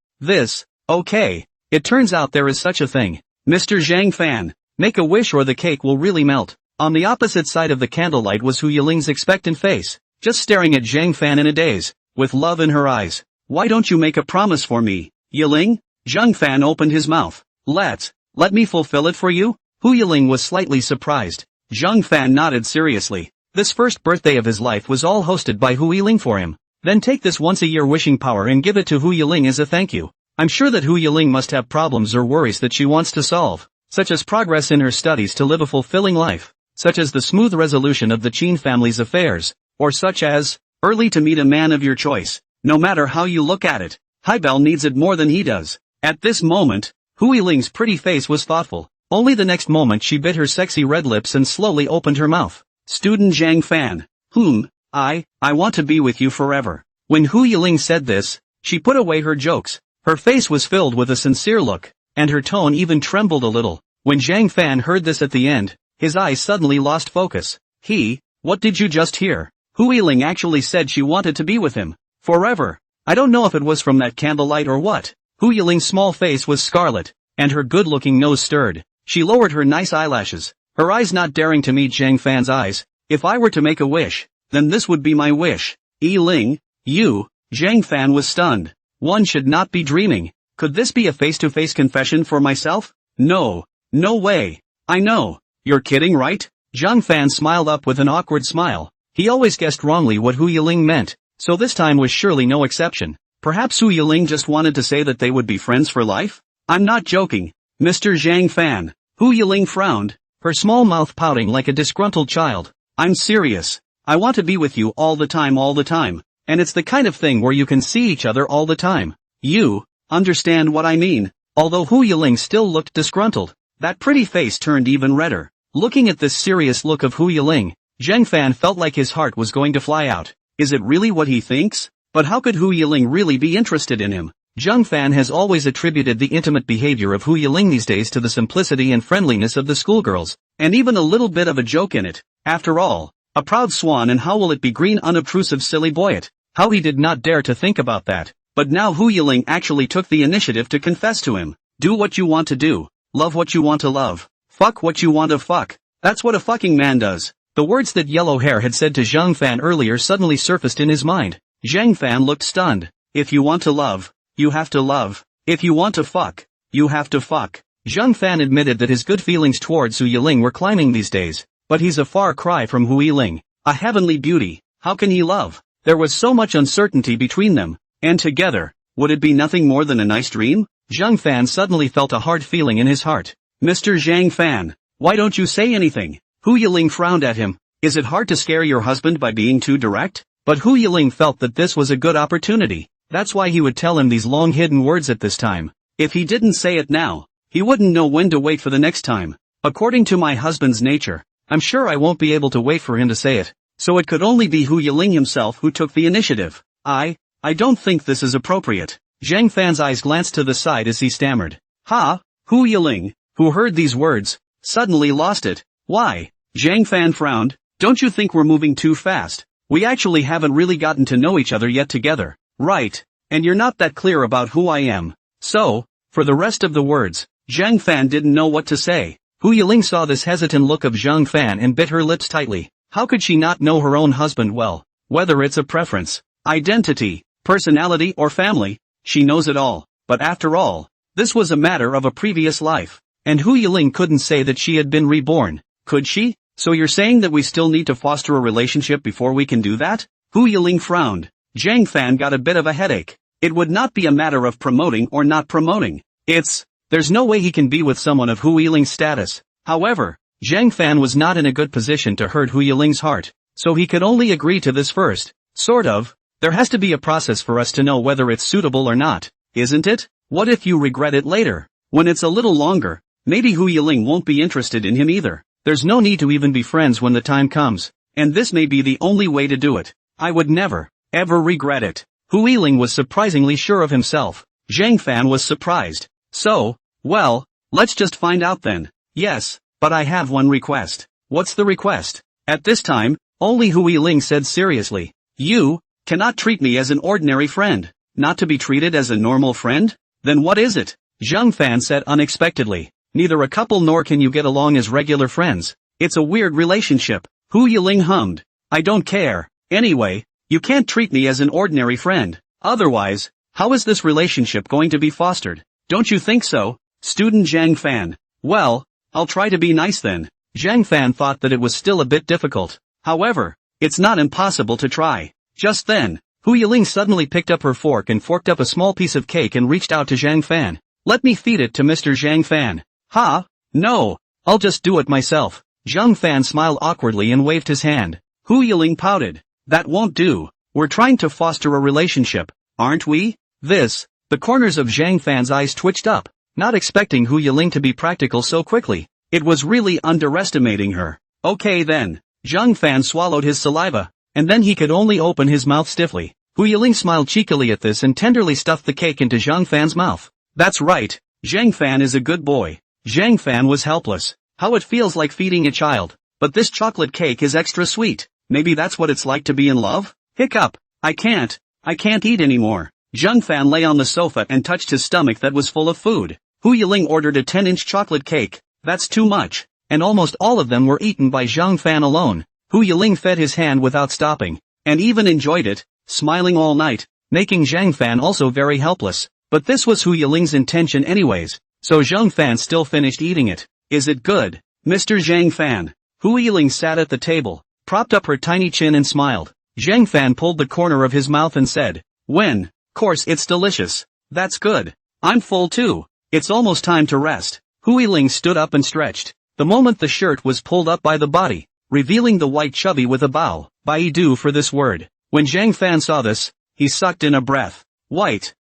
okay. It turns out there is such a thing. Mr. Zhang Fan, make a wish or the cake will really melt. On the opposite side of the candlelight was Hu Yiling's expectant face, just staring at Zhang Fan in a daze, with love in her eyes. Why don't you make a promise for me, Yiling? Zhang Fan opened his mouth. Let me fulfill it for you? Hu Yiling was slightly surprised. Zhang Fan nodded seriously. This first birthday of his life was all hosted by Hu Yiling for him. Then take this once-a-year wishing power and give it to Hu Yiling as a thank you. I'm sure that Hu Yiling must have problems or worries that she wants to solve, such as progress in her studies to live a fulfilling life, such as the smooth resolution of the Qin family's affairs, or such as, early to meet a man of your choice. No matter how you look at it, Haibel needs it more than he does. At this moment, Hu Yiling's pretty face was thoughtful. Only the next moment she bit her sexy red lips and slowly opened her mouth. Student Zhang Fan, I want to be with you forever. When Hu Yiling said this, she put away her jokes. Her face was filled with a sincere look, and her tone even trembled a little. When Zhang Fan heard this at the end, his eyes suddenly lost focus. What did you just hear? Hu Yiling actually said she wanted to be with him. Forever. I don't know if it was from that candlelight or what. Hu Yiling's small face was scarlet, and her good-looking nose stirred. She lowered her nice eyelashes, her eyes not daring to meet Zhang Fan's eyes. If I were to make a wish, then this would be my wish. Yiling, you. Zhang Fan was stunned. One should not be dreaming. Could this be a face-to-face confession for myself? No way. I know. You're kidding, right? Zhang Fan smiled up with an awkward smile. He always guessed wrongly what Hu Yiling meant, so this time was surely no exception. Perhaps Hu Yiling just wanted to say that they would be friends for life? I'm not joking. Mr. Zhang Fan. Hu Yiling frowned, her small mouth pouting like a disgruntled child. I'm serious. I want to be with you all the time, and it's the kind of thing where you can see each other all the time. You understand what I mean? Although Hu Yiling still looked disgruntled, that pretty face turned even redder. Looking at this serious look of Hu Yiling, Zhang Fan felt like his heart was going to fly out. Is it really what he thinks? But how could Hu Yiling really be interested in him? Zhang Fan has always attributed the intimate behavior of Hu Yiling these days to the simplicity and friendliness of the schoolgirls, and even a little bit of a joke in it. After all, a proud swan, and how will it be green, unobtrusive silly boyet? How he did not dare to think about that. But now Hu Yiling actually took the initiative to confess to him. Do what you want to do. Love what you want to love. Fuck what you want to fuck. That's what a fucking man does. The words that Yellow Hair had said to Zhang Fan earlier suddenly surfaced in his mind. Zhang Fan looked stunned. If you want to love, you have to love. If you want to fuck, you have to fuck. Zhang Fan admitted that his good feelings towards Hu Yiling were climbing these days. But he's a far cry from Hu Yiling, a heavenly beauty. How can he love? There was so much uncertainty between them, and together, would it be nothing more than a nice dream? Zhang Fan suddenly felt a hard feeling in his heart. Mr. Zhang Fan, why don't you say anything? Hu Yiling frowned at him. Is it hard to scare your husband by being too direct? But Hu Yiling felt that this was a good opportunity. That's why he would tell him these long hidden words at this time. If he didn't say it now, he wouldn't know when to wait for the next time. According to my husband's nature, I'm sure I won't be able to wait for him to say it. So it could only be Hu Yiling himself who took the initiative. I don't think this is appropriate. Zhang Fan's eyes glanced to the side as he stammered. Ha! Hu Yiling, who heard these words, suddenly lost it. Why? Zhang Fan frowned. Don't you think we're moving too fast? We actually haven't really gotten to know each other yet together. Right. And you're not that clear about who I am. So, for the rest of the words, Zhang Fan didn't know what to say. Hu Yiling saw this hesitant look of Zhang Fan and bit her lips tightly. How could she not know her own husband well? Whether it's a preference, identity, personality or family, she knows it all. But after all, this was a matter of a previous life. And Hu Yiling couldn't say that she had been reborn, could she? So you're saying that we still need to foster a relationship before we can do that? Hu Yiling frowned. Zhang Fan got a bit of a headache. It would not be a matter of promoting or not promoting. There's no way he can be with someone of Hu Yiling's status. However, Zhang Fan was not in a good position to hurt Hu Yiling's heart, so he could only agree to this first. Sort of. There has to be a process for us to know whether it's suitable or not, isn't it? What if you regret it later? When it's a little longer, maybe Hu Yiling won't be interested in him either. There's no need to even be friends when the time comes, and this may be the only way to do it. I would never, ever regret it. Hu Yiling was surprisingly sure of himself. Zhang Fan was surprised. So, well, let's just find out then. Yes, but I have one request. What's the request? At this time, only Hu Yiling said seriously. You cannot treat me as an ordinary friend. Not to be treated as a normal friend? Then what is it? Zhang Fan said unexpectedly. Neither a couple nor can you get along as regular friends. It's a weird relationship. Hu Yiling hummed. I don't care. Anyway, you can't treat me as an ordinary friend. Otherwise, how is this relationship going to be fostered? Don't you think so? Student Zhang Fan. Well, I'll try to be nice then. Zhang Fan thought that it was still a bit difficult. However, it's not impossible to try. Just then, Hu Yiling suddenly picked up her fork and forked up a small piece of cake and reached out to Zhang Fan. Let me feed it to Mr. Zhang Fan. Ha? No, I'll just do it myself. Zhang Fan smiled awkwardly and waved his hand. Hu Yiling pouted. That won't do. We're trying to foster a relationship, aren't we? The corners of Zhang Fan's eyes twitched up, not expecting Hu Yiling to be practical so quickly. It was really underestimating her. Okay then. Zhang Fan swallowed his saliva, and then he could only open his mouth stiffly. Hu Yiling smiled cheekily at this and tenderly stuffed the cake into Zhang Fan's mouth. That's right. Zhang Fan is a good boy. Zhang Fan was helpless. How it feels like feeding a child. But this chocolate cake is extra sweet. Maybe that's what it's like to be in love? Hiccup. I can't eat anymore. Zhang Fan lay on the sofa and touched his stomach that was full of food. Hu Yiling ordered a 10-inch chocolate cake. That's too much. And almost all of them were eaten by Zhang Fan alone. Hu Yiling fed his hand without stopping, and even enjoyed it, smiling all night, making Zhang Fan also very helpless. But this was Hu Yiling's intention anyways, so Zhang Fan still finished eating it. Is it good, Mr. Zhang Fan? Hu Yiling sat at the table, propped up her tiny chin and smiled. Zhang Fan pulled the corner of his mouth and said, Course it's delicious. That's good. I'm full too. It's almost time to rest. Hu Yiling stood up and stretched. The moment the shirt was pulled up by the body, revealing the white chubby with a bow, Baidu for this word. When Zhang Fan saw this, he sucked in a breath. White.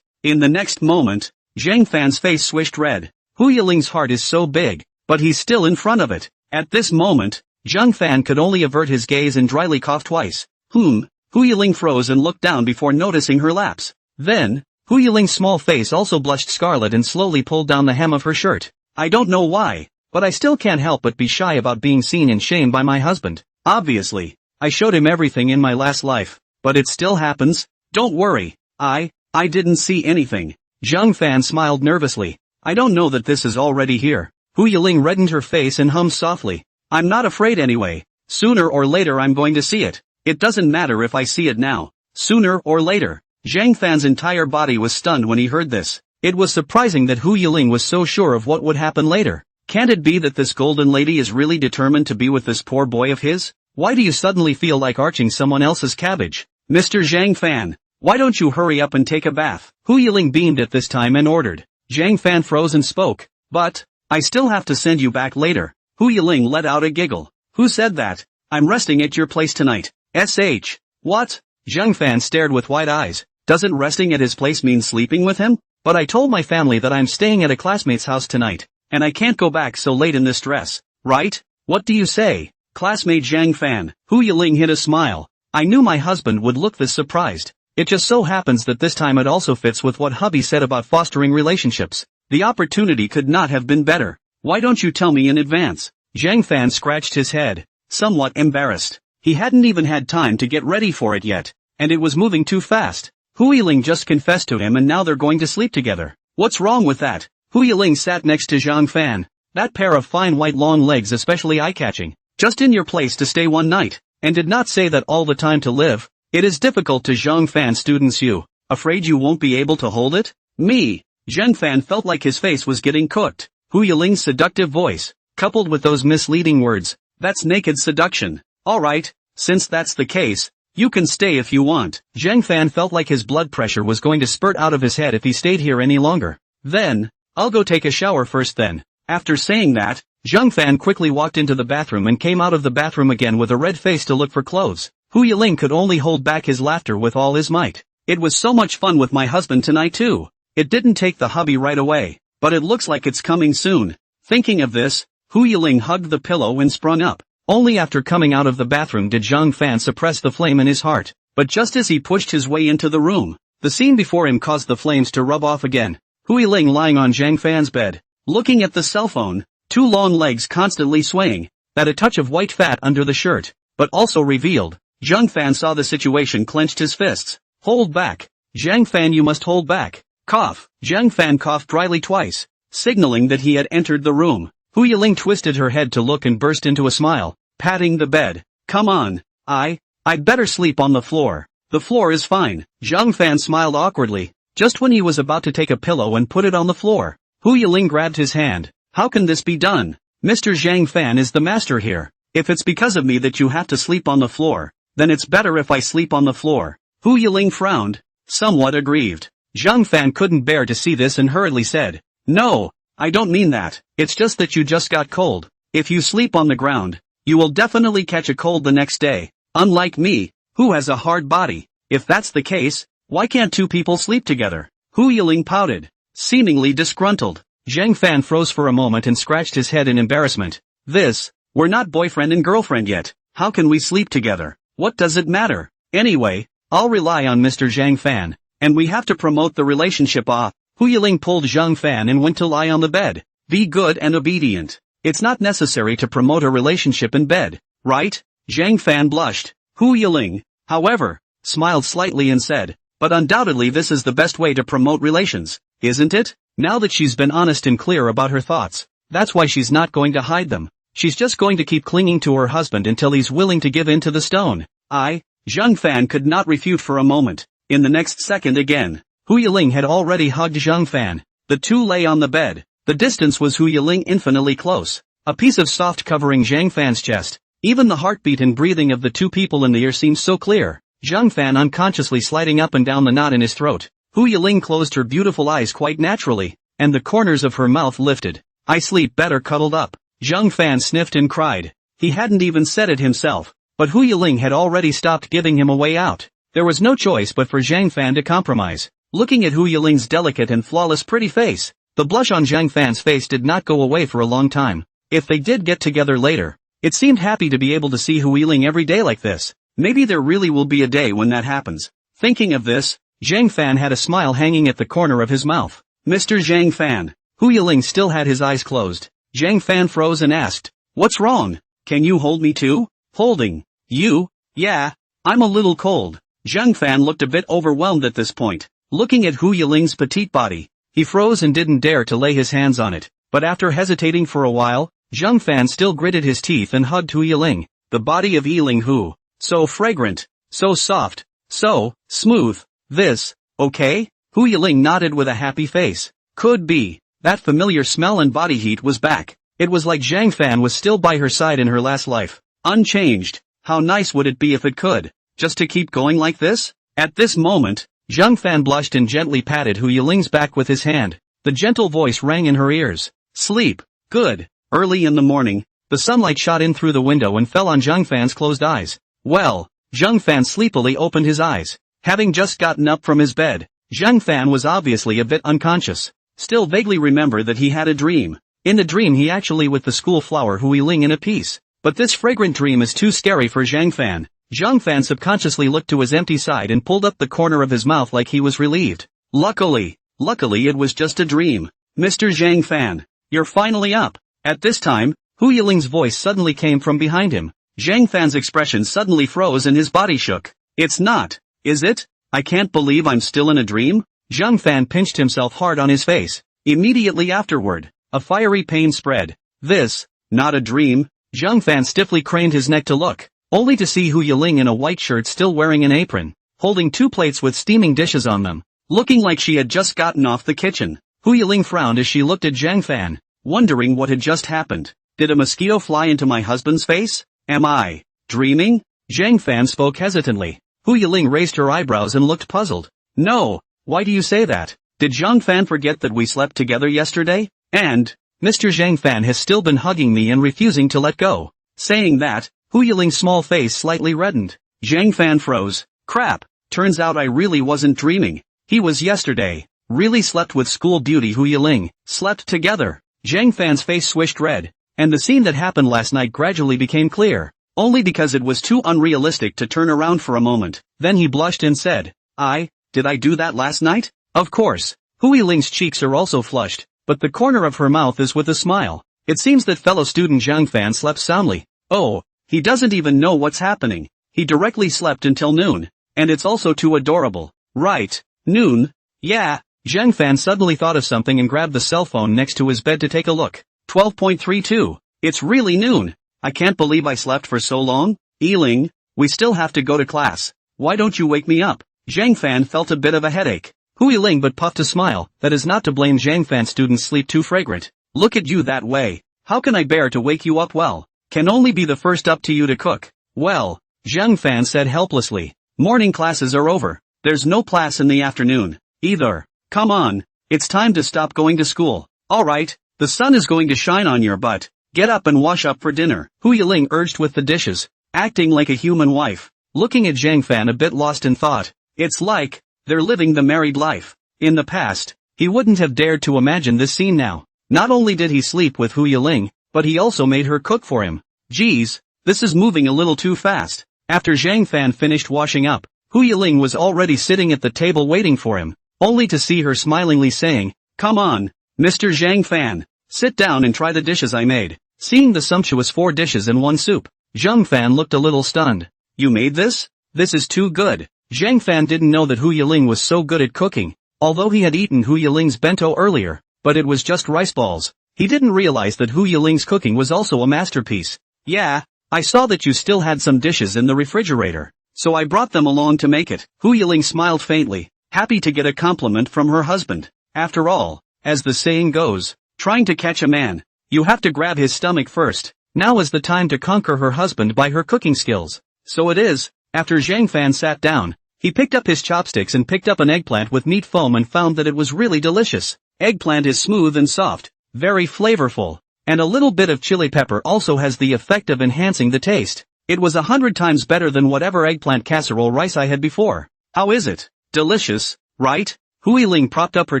In the next moment, Zhang Fan's face swished red. Hu Yiling's heart is so big, but he's still in front of it. At this moment, Zhang Fan could only avert his gaze and dryly cough twice. Hu Yiling froze and looked down before noticing her lapse. Then, Hu Yiling's small face also blushed scarlet and slowly pulled down the hem of her shirt. I don't know why, but I still can't help but be shy about being seen in shame by my husband. Obviously, I showed him everything in my last life, but it still happens. Don't worry, I didn't see anything. Zhang Fan smiled nervously. I don't know that this is already here. Hu Yiling reddened her face and hummed softly. I'm not afraid anyway. Sooner or later I'm going to see it. It doesn't matter if I see it now. Sooner or later. Zhang Fan's entire body was stunned when he heard this. It was surprising that Hu Yiling was so sure of what would happen later. Can't it be that this golden lady is really determined to be with this poor boy of his? Why do you suddenly feel like arching someone else's cabbage? Mr. Zhang Fan, why don't you hurry up and take a bath? Hu Yiling beamed at this time and ordered. Zhang Fan froze and spoke. But, I still have to send you back later. Hu Yiling let out a giggle. Who said that? I'm resting at your place tonight. SH. What? Zhang Fan stared with wide eyes. Doesn't resting at his place mean sleeping with him? But I told my family that I'm staying at a classmate's house tonight, and I can't go back so late in this dress, right? What do you say? Classmate Zhang Fan. Hu Yiling hid a smile. I knew my husband would look this surprised. It just so happens that this time it also fits with what hubby said about fostering relationships. The opportunity could not have been better. Why don't you tell me in advance? Zhang Fan scratched his head, somewhat embarrassed. He hadn't even had time to get ready for it yet, and it was moving too fast. Hu Yiling just confessed to him and now they're going to sleep together. What's wrong with that? Hu Yiling sat next to Zhang Fan. That pair of fine white long legs especially eye-catching. Just in your place to stay one night, and did not say that all the time to live. It is difficult to Zhang Fan students you. Afraid you won't be able to hold it? Me. Zhang Fan felt like his face was getting cooked. Hu Yiling's seductive voice, coupled with those misleading words, that's naked seduction. Alright, since that's the case, you can stay if you want. Zhang Fan felt like his blood pressure was going to spurt out of his head if he stayed here any longer. Then, I'll go take a shower first then. After saying that, Zhang Fan quickly walked into the bathroom and came out of the bathroom again with a red face to look for clothes. Hu Yiling could only hold back his laughter with all his might. It was so much fun with my husband tonight too. It didn't take the hubby right away, but it looks like it's coming soon. Thinking of this, Hu Yiling hugged the pillow and sprung up. Only after coming out of the bathroom did Zhang Fan suppress the flame in his heart. But just as he pushed his way into the room, the scene before him caused the flames to rub off again. Hu Yiling lying on Zhang Fan's bed, looking at the cell phone, two long legs constantly swaying, that a touch of white fat under the shirt, but also revealed. Zhang Fan saw the situation, clenched his fists. Hold back. Zhang Fan, you must hold back. Cough. Zhang Fan coughed dryly twice, signaling that he had entered the room. Hu Yiling twisted her head to look and burst into a smile, patting the bed. Come on. I'd better sleep on the floor. The floor is fine. Zhang Fan smiled awkwardly, just when he was about to take a pillow and put it on the floor. Hu Yiling grabbed his hand. How can this be done? Mr. Zhang Fan is the master here. If it's because of me that you have to sleep on the floor, then it's better if I sleep on the floor. Hu Yiling frowned, somewhat aggrieved. Zhang Fan couldn't bear to see this and hurriedly said, No, I don't mean that. It's just that you just got cold. If you sleep on the ground, you will definitely catch a cold the next day. Unlike me, who has a hard body. If that's the case, why can't two people sleep together? Hu Yiling pouted, seemingly disgruntled. Zhang Fan froze for a moment and scratched his head in embarrassment. We're not boyfriend and girlfriend yet. How can we sleep together? What does it matter? Anyway, I'll rely on Mr. Zhang Fan, and we have to promote the relationship. Hu Yiling pulled Zhang Fan and went to lie on the bed. Be good and obedient. It's not necessary to promote a relationship in bed, right? Zhang Fan blushed. Hu Yiling, however, smiled slightly and said, but undoubtedly this is the best way to promote relations, isn't it? Now that she's been honest and clear about her thoughts, that's why she's not going to hide them. She's just going to keep clinging to her husband until he's willing to give in to the stone. Zhang Fan could not refute for a moment. In the next second again, Hu Yiling had already hugged Zhang Fan. The two lay on the bed. The distance was Hu Yiling infinitely close. A piece of soft covering Zhang Fan's chest. Even the heartbeat and breathing of the two people in the ear seemed so clear. Zhang Fan unconsciously sliding up and down the knot in his throat. Hu Yiling closed her beautiful eyes quite naturally, and the corners of her mouth lifted. I sleep better cuddled up. Zhang Fan sniffed and cried. He hadn't even said it himself, but Hu Yiling had already stopped giving him a way out. There was no choice but for Zhang Fan to compromise. Looking at Hu Yiling's delicate and flawless pretty face, the blush on Zhang Fan's face did not go away for a long time. If they did get together later, it seemed happy to be able to see Hu Yiling every day like this. Maybe there really will be a day when that happens. Thinking of this, Zhang Fan had a smile hanging at the corner of his mouth. Mr. Zhang Fan. Hu Yiling still had his eyes closed. Zhang Fan froze and asked, "What's wrong? Can you hold me too?" "Holding you? Yeah, I'm a little cold." Zhang Fan looked a bit overwhelmed at this point. Looking at Hu Yiling's petite body, he froze and didn't dare to lay his hands on it. But after hesitating for a while, Zhang Fan still gritted his teeth and hugged Hu Yiling. The body of Yiling Hu. So fragrant, so soft, so smooth. This, okay? Hu Yiling nodded with a happy face. Could be. That familiar smell and body heat was back. It was like Zhang Fan was still by her side in her last life. Unchanged. How nice would it be if it could? Just to keep going like this? At this moment, Zhang Fan blushed and gently patted Hu Yiling's back with his hand. The gentle voice rang in her ears. Sleep. Good. Early in the morning, the sunlight shot in through the window and fell on Zhang Fan's closed eyes. Well, Zhang Fan sleepily opened his eyes. Having just gotten up from his bed, Zhang Fan was obviously a bit unconscious. Still vaguely remember that he had a dream. In the dream he actually with the school flower Hu Yiling in a piece. But this fragrant dream is too scary for Zhang Fan. Zhang Fan subconsciously looked to his empty side and pulled up the corner of his mouth like he was relieved. Luckily it was just a dream. Mr. Zhang Fan, you're finally up. At this time, Hu Yiling's voice suddenly came from behind him. Zhang Fan's expression suddenly froze and his body shook. It's not, is it? I can't believe I'm still in a dream? Zhang Fan pinched himself hard on his face. Immediately afterward, a fiery pain spread. This, not a dream. Zhang Fan stiffly craned his neck to look, only to see Hu Yiling in a white shirt still wearing an apron, holding two plates with steaming dishes on them, looking like she had just gotten off the kitchen. Hu Yiling frowned as she looked at Zhang Fan, wondering what had just happened. Did a mosquito fly into my husband's face? Am I dreaming? Zhang Fan spoke hesitantly. Hu Yiling raised her eyebrows and looked puzzled. No. Why do you say that? Did Zhang Fan forget that we slept together yesterday? And, Mr. Zhang Fan has still been hugging me and refusing to let go. Saying that, Hu Yiling's small face slightly reddened. Zhang Fan froze. Crap, turns out I really wasn't dreaming. He was yesterday. Really slept with school beauty Hu Yiling. Slept together. Zhang Fan's face swished red. And the scene that happened last night gradually became clear. Only because it was too unrealistic to turn around for a moment. Then he blushed and said, Did I do that last night? Of course. Hu Yiling's cheeks are also flushed, but the corner of her mouth is with a smile. It seems that fellow student Zhang Fan slept soundly. Oh, he doesn't even know what's happening. He directly slept until noon. And it's also too adorable. Right, noon? Yeah. Zhang Fan suddenly thought of something and grabbed the cell phone next to his bed to take a look. 12.32. It's really noon. I can't believe I slept for so long. Yiling, we still have to go to class. Why don't you wake me up? Zhang Fan felt a bit of a headache. Hu Yiling but puffed a smile. That is not to blame Zhang Fan students sleep too fragrant. Look at you that way. How can I bear to wake you up? Well, can only be the first up to you to cook. Well, Zhang Fan said helplessly. Morning classes are over. There's no class in the afternoon, either. Come on. It's time to stop going to school. Alright, the sun is going to shine on your butt. Get up and wash up for dinner. Hu Yiling urged with the dishes, acting like a human wife. Looking at Zhang Fan a bit lost in thought. It's like, they're living the married life. In the past, he wouldn't have dared to imagine this scene now. Not only did he sleep with Hu Yiling, but he also made her cook for him. Geez, this is moving a little too fast. After Zhang Fan finished washing up, Hu Yiling was already sitting at the table waiting for him, only to see her smilingly saying, Come on, Mr. Zhang Fan, sit down and try the dishes I made. Seeing the sumptuous 4 dishes and 1 soup, Zhang Fan looked a little stunned. You made this? This is too good. Zhang Fan didn't know that Hu Yiling was so good at cooking, although he had eaten Hu Yiling's bento earlier, but it was just rice balls. He didn't realize that Hu Yiling's cooking was also a masterpiece. Yeah, I saw that you still had some dishes in the refrigerator, so I brought them along to make it. Hu Yiling smiled faintly, happy to get a compliment from her husband. After all, as the saying goes, trying to catch a man, you have to grab his stomach first. Now is the time to conquer her husband by her cooking skills. So it is. After Zhang Fan sat down, he picked up his chopsticks and picked up an eggplant with meat foam and found that it was really delicious. Eggplant is smooth and soft, very flavorful, and a little bit of chili pepper also has the effect of enhancing the taste. It was 100 times better than whatever eggplant casserole rice I had before. How is it? Delicious, right? Hu Yiling propped up her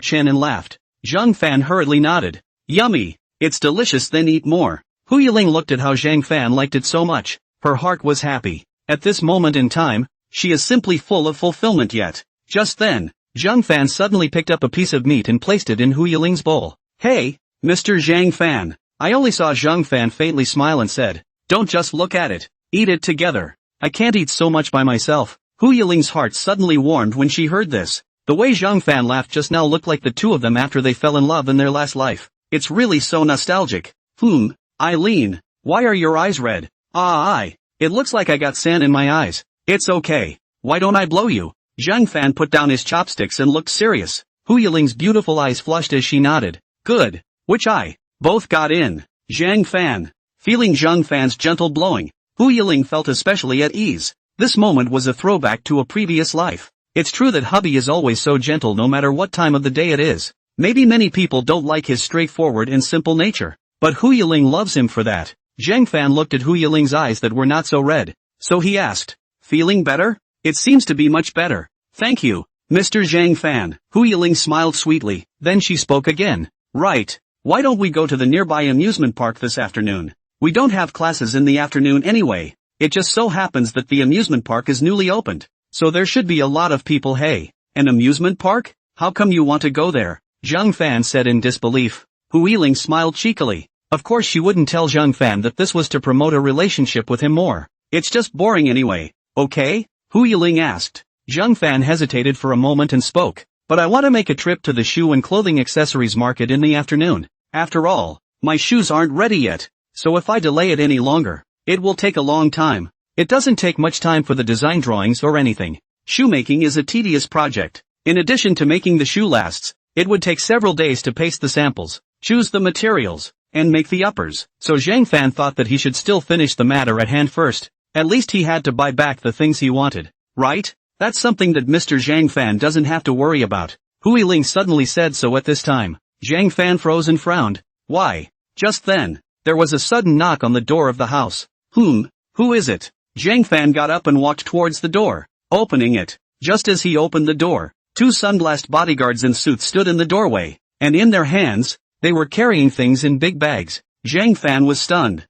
chin and laughed. Zhang Fan hurriedly nodded. Yummy. It's delicious, then eat more. Hu Yiling looked at how Zhang Fan liked it so much. Her heart was happy. At this moment in time, she is simply full of fulfillment yet. Just then, Zhang Fan suddenly picked up a piece of meat and placed it in Hu Yiling's bowl. Hey, Mr. Zhang Fan. I only saw Zhang Fan faintly smile and said, don't just look at it, eat it together. I can't eat so much by myself. Hu Yiling's heart suddenly warmed when she heard this. The way Zhang Fan laughed just now looked like the two of them after they fell in love in their last life. It's really so nostalgic. Eileen, why are your eyes red? It looks like I got sand in my eyes. It's okay. Why don't I blow you? Zhang Fan put down his chopsticks and looked serious. Hu Yiling's beautiful eyes flushed as she nodded. Good. Which eye? Both got in. Zhang Fan. Feeling Zhang Fan's gentle blowing, Hu Yiling felt especially at ease. This moment was a throwback to a previous life. It's true that hubby is always so gentle no matter what time of the day it is. Maybe many people don't like his straightforward and simple nature, but Hu Yiling loves him for that. Zhang Fan looked at Hu Yiling's eyes that were not so red, so he asked, feeling better? It seems to be much better. Thank you, Mr. Zhang Fan. Hu Yiling smiled sweetly, then she spoke again. Right. Why don't we go to the nearby amusement park this afternoon? We don't have classes in the afternoon anyway. It just so happens that the amusement park is newly opened, so there should be a lot of people. Hey, an amusement park? How come you want to go there? Zhang Fan said in disbelief. Hu Yiling smiled cheekily. Of course she wouldn't tell Zhang Fan that this was to promote a relationship with him more. It's just boring anyway, okay? Hu Yiling asked. Zhang Fan hesitated for a moment and spoke. But I want to make a trip to the shoe and clothing accessories market in the afternoon. After all, my shoes aren't ready yet, so if I delay it any longer, it will take a long time. It doesn't take much time for the design drawings or anything. Shoemaking is a tedious project. In addition to making the shoe lasts, it would take several days to paste the samples, choose the materials, and make the uppers. So Zhang Fan thought that he should still finish the matter at hand first. At least he had to buy back the things he wanted, right? That's something that Mr. Zhang Fan doesn't have to worry about. Hu Yiling suddenly said so at this time. Zhang Fan froze and frowned. Why? Just then, there was a sudden knock on the door of the house. Who is it? Zhang Fan got up and walked towards the door, opening it. Just as he opened the door, two sunglassed bodyguards in suits stood in the doorway, and in their hands, they were carrying things in big bags. Zhang Fan was stunned.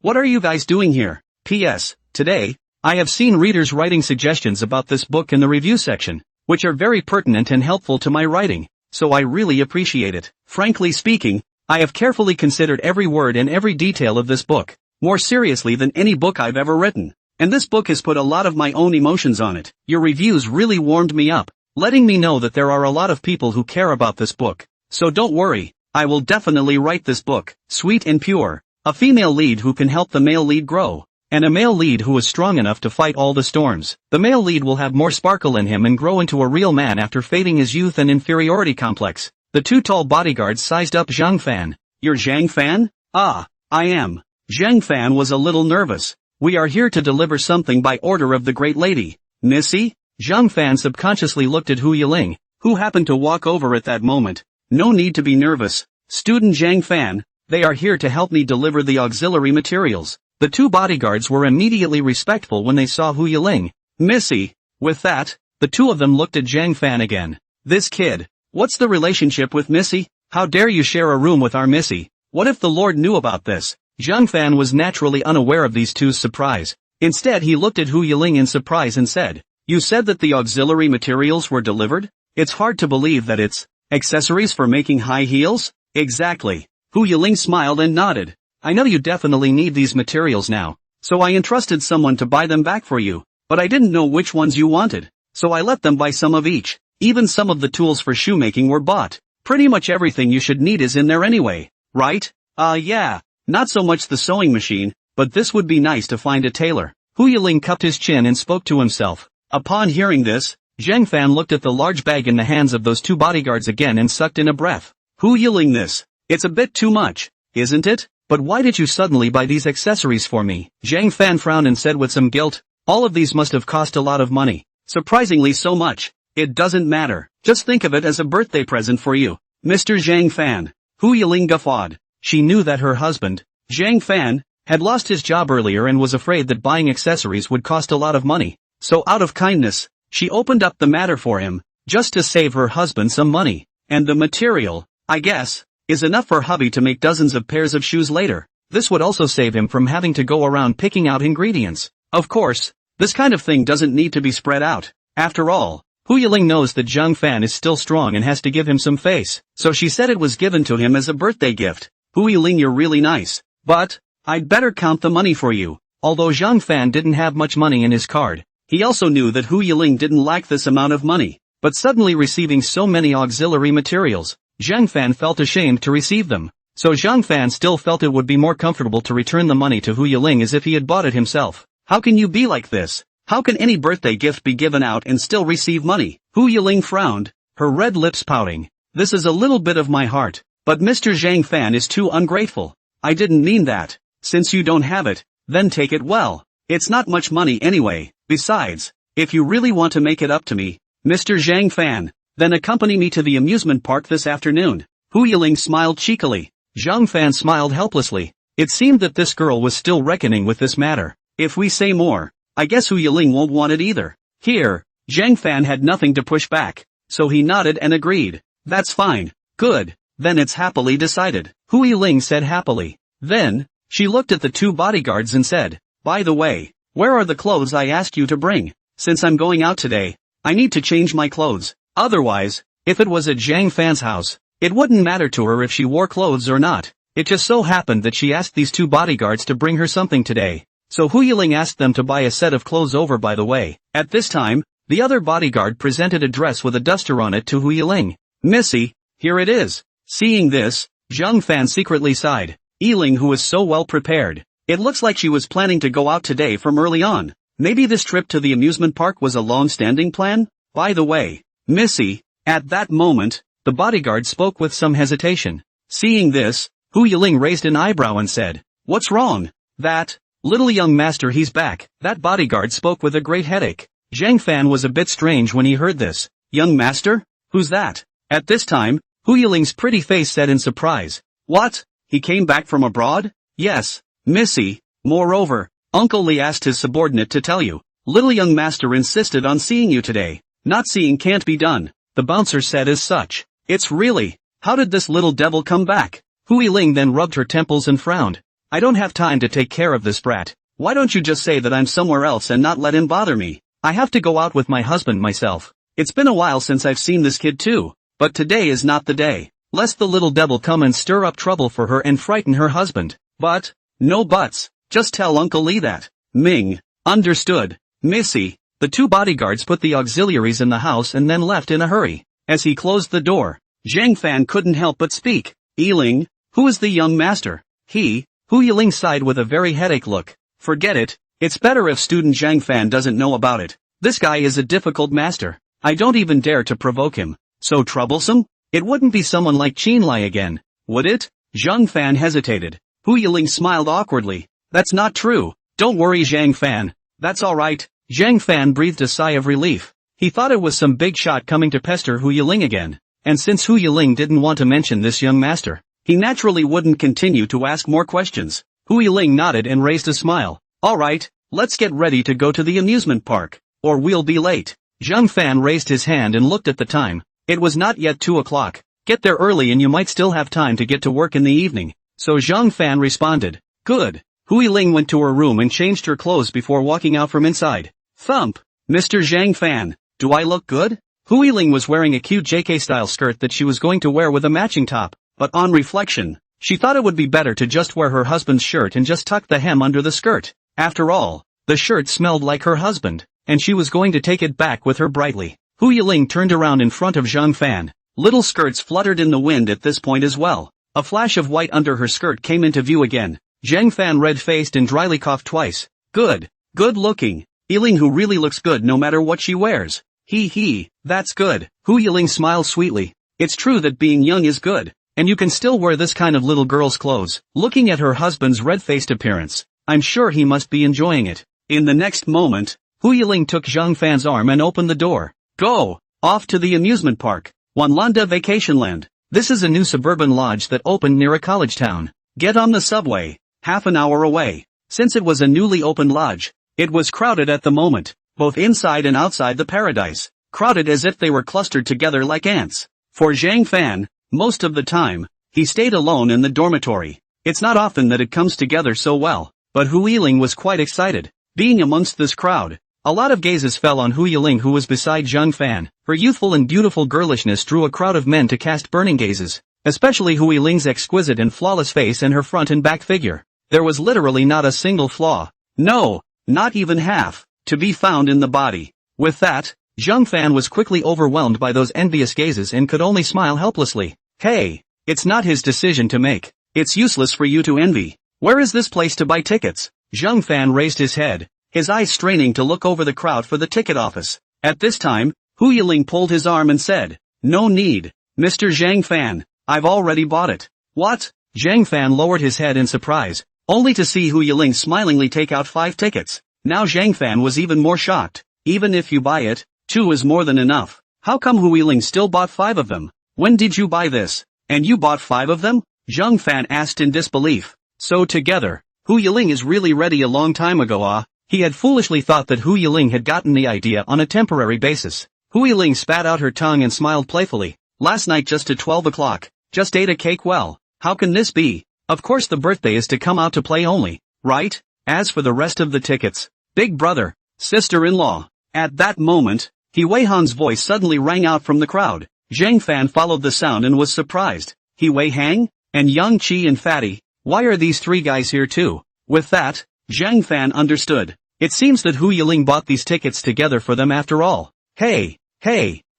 What are you guys doing here? P.S. Today, I have seen readers writing suggestions about this book in the review section, which are very pertinent and helpful to my writing, so I really appreciate it. Frankly speaking, I have carefully considered every word and every detail of this book, more seriously than any book I've ever written. And this book has put a lot of my own emotions on it. Your reviews really warmed me up, letting me know that there are a lot of people who care about this book. So don't worry, I will definitely write this book. Sweet and pure, a female lead who can help the male lead grow, and a male lead who is strong enough to fight all the storms. The male lead will have more sparkle in him and grow into a real man after fading his youth and inferiority complex. The two tall bodyguards sized up Zhang Fan. You're Zhang Fan? Ah, I am. Zhang Fan was a little nervous. We are here to deliver something by order of the great lady, Missy? Zhang Fan subconsciously looked at Hu Yiling, who happened to walk over at that moment. No need to be nervous, student Zhang Fan, they are here to help me deliver the auxiliary materials. The two bodyguards were immediately respectful when they saw Hu Yiling. Missy. With that, the two of them looked at Zhang Fan again. This kid, what's the relationship with Missy? How dare you share a room with our Missy? What if the Lord knew about this? Zhang Fan was naturally unaware of these two's surprise. Instead he looked at Hu Yiling in surprise and said, you said that the auxiliary materials were delivered? It's hard to believe that it's accessories for making high heels? Exactly. Hu Yiling smiled and nodded. I know you definitely need these materials now, so I entrusted someone to buy them back for you, but I didn't know which ones you wanted, so I let them buy some of each. Even some of the tools for shoemaking were bought. Pretty much everything you should need is in there anyway, right? Yeah. Not so much the sewing machine, but this would be nice to find a tailor. Hu Yiling cupped his chin and spoke to himself. Upon hearing this, Zhang Fan looked at the large bag in the hands of those two bodyguards again and sucked in a breath. Hu Yiling, it's a bit too much, isn't it? But why did you suddenly buy these accessories for me? Zhang Fan frowned and said with some guilt, all of these must have cost a lot of money. Surprisingly so much. It doesn't matter. Just think of it as a birthday present for you, Mr. Zhang Fan. Hu Yiling guffawed. She knew that her husband, Zhang Fan, had lost his job earlier and was afraid that buying accessories would cost a lot of money. So out of kindness, she opened up the matter for him, just to save her husband some money. And the material, I guess, is enough for hubby to make dozens of pairs of shoes later. This would also save him from having to go around picking out ingredients. Of course, this kind of thing doesn't need to be spread out. After all, Hu Yiling knows that Zhang Fan is still strong and has to give him some face, so she said it was given to him as a birthday gift. Hu Yiling, you're really nice. But, I'd better count the money for you. Although Zhang Fan didn't have much money in his card, he also knew that Hu Yiling didn't lack this amount of money. But suddenly receiving so many auxiliary materials, Zhang Fan felt ashamed to receive them. So Zhang Fan still felt it would be more comfortable to return the money to Hu Yiling as if he had bought it himself. How can you be like this? How can any birthday gift be given out and still receive money? Hu Yiling frowned, her red lips pouting. This is a little bit of my heart, but Mr. Zhang Fan is too ungrateful. I didn't mean that. Since you don't have it, then take it well. It's not much money anyway. Besides, if you really want to make it up to me, Mr. Zhang Fan, then accompany me to the amusement park this afternoon. Hu Yiling smiled cheekily. Zhang Fan smiled helplessly. It seemed that this girl was still reckoning with this matter. If we say more, I guess Hu Yiling won't want it either. Here, Zhang Fan had nothing to push back, so he nodded and agreed. That's fine. Good. Then it's happily decided. Hu Yiling said happily. Then, she looked at the two bodyguards and said, by the way, where are the clothes I asked you to bring? Since I'm going out today, I need to change my clothes. Otherwise, if it was at Zhang Fan's house, it wouldn't matter to her if she wore clothes or not. It just so happened that she asked these two bodyguards to bring her something today. So Hu Yiling asked them to buy a set of clothes over by the way. At this time, the other bodyguard presented a dress with a duster on it to Hu Yiling. Missy, here it is. Seeing this, Zhang Fan secretly sighed. Yiling, who was so well prepared. It looks like she was planning to go out today from early on. Maybe this trip to the amusement park was a long-standing plan? By the way, Missy, at that moment, the bodyguard spoke with some hesitation. Seeing this, Hu Yiling raised an eyebrow and said, what's wrong? That, little young master, he's back. That bodyguard spoke with a great headache. Zhang Fan was a bit strange when he heard this. Young master? Who's that? At this time, Hu Yiling's pretty face said in surprise. What? He came back from abroad? Yes, Missy. Moreover, Uncle Lee asked his subordinate to tell you. Little young master insisted on seeing you today. Not seeing can't be done, the bouncer said as such. It's really, how did this little devil come back? Hu Yiling then rubbed her temples and frowned. I don't have time to take care of this brat. Why don't you just say that I'm somewhere else and not let him bother me? I have to go out with my husband myself. It's been a while since I've seen this kid too. But today is not the day. Lest the little devil come and stir up trouble for her and frighten her husband. But, no buts. Just tell Uncle Lee that. Ming. Understood. Missy. The two bodyguards put the auxiliaries in the house and then left in a hurry. As he closed the door, Zhang Fan couldn't help but speak. Yiling, who is the young master? He. Hu Yiling sighed with a very headache look. Forget it. It's better if student Zhang Fan doesn't know about it. This guy is a difficult master. I don't even dare to provoke him. So troublesome? It wouldn't be someone like Qin Lai again, would it? Zhang Fan hesitated. Hu Yiling smiled awkwardly. That's not true. Don't worry, Zhang Fan. That's alright. Zhang Fan breathed a sigh of relief. He thought it was some big shot coming to pester Hu Yiling again. And since Hu Yiling didn't want to mention this young master, he naturally wouldn't continue to ask more questions. Hu Yiling nodded and raised a smile. Alright, let's get ready to go to the amusement park, or we'll be late. Zhang Fan raised his hand and looked at the time. It was not yet 2 o'clock. Get there early and you might still have time to get to work in the evening. So Zhang Fan responded. Good. Hu Yiling went to her room and changed her clothes before walking out from inside. Thump. Mr. Zhang Fan, do I look good? Hu Yiling was wearing a cute JK-style skirt that she was going to wear with a matching top, but on reflection, she thought it would be better to just wear her husband's shirt and just tuck the hem under the skirt. After all, the shirt smelled like her husband, and she was going to take it back with her brightly. Hu Yiling turned around in front of Zhang Fan. Little skirts fluttered in the wind at this point as well. A flash of white under her skirt came into view again. Zhang Fan red-faced and dryly coughed twice. Good. Good looking. Yiling who really looks good no matter what she wears. He, that's good. Hu Yiling smiled sweetly. It's true that being young is good, and you can still wear this kind of little girl's clothes. Looking at her husband's red-faced appearance, I'm sure he must be enjoying it. In the next moment, Hu Yiling took Zhang Fan's arm and opened the door. Go! Off to the amusement park. Wanlanda Vacationland. This is a new suburban lodge that opened near a college town. Get on the subway. Half an hour away. Since it was a newly opened lodge, it was crowded at the moment, both inside and outside the paradise. Crowded as if they were clustered together like ants. For Zhang Fan, most of the time, he stayed alone in the dormitory. It's not often that it comes together so well, but Hu Yiling was quite excited. Being amongst this crowd, a lot of gazes fell on Hu Yiling who was beside Zhang Fan. Her youthful and beautiful girlishness drew a crowd of men to cast burning gazes, especially Hui Ling's exquisite and flawless face and her front and back figure. There was literally not a single flaw. No, not even half, to be found in the body. With that, Zhang Fan was quickly overwhelmed by those envious gazes and could only smile helplessly. Hey, it's not his decision to make. It's useless for you to envy. Where is this place to buy tickets? Zhang Fan raised his head, his eyes straining to look over the crowd for the ticket office. At this time, Hu Yiling pulled his arm and said, "No need, Mr. Zhang Fan, I've already bought it." What? Zhang Fan lowered his head in surprise, only to see Hu Yiling smilingly take out 5 tickets. Now Zhang Fan was even more shocked. Even if you buy it, 2 is more than enough. How come Hu Yiling still bought 5 of them? When did you buy this? And you bought 5 of them? Zhang Fan asked in disbelief. So together, Hu Yiling is really ready a long time ago, ah? He had foolishly thought that Hu Yiling had gotten the idea on a temporary basis. Hu Yiling spat out her tongue and smiled playfully. Last night just at 12 o'clock, just ate a cake. Well, how can this be? Of course the birthday is to come out to play only, right? As for the rest of the tickets, big brother, sister-in-law. At that moment, He Weihan's voice suddenly rang out from the crowd. Zhang Fan followed the sound and was surprised. He Weihang? And Yang Qi and Fatty? Why are these 3 guys here too? With that, Zhang Fan understood. It seems that Hu Yiling bought these tickets together for them after all. Hey,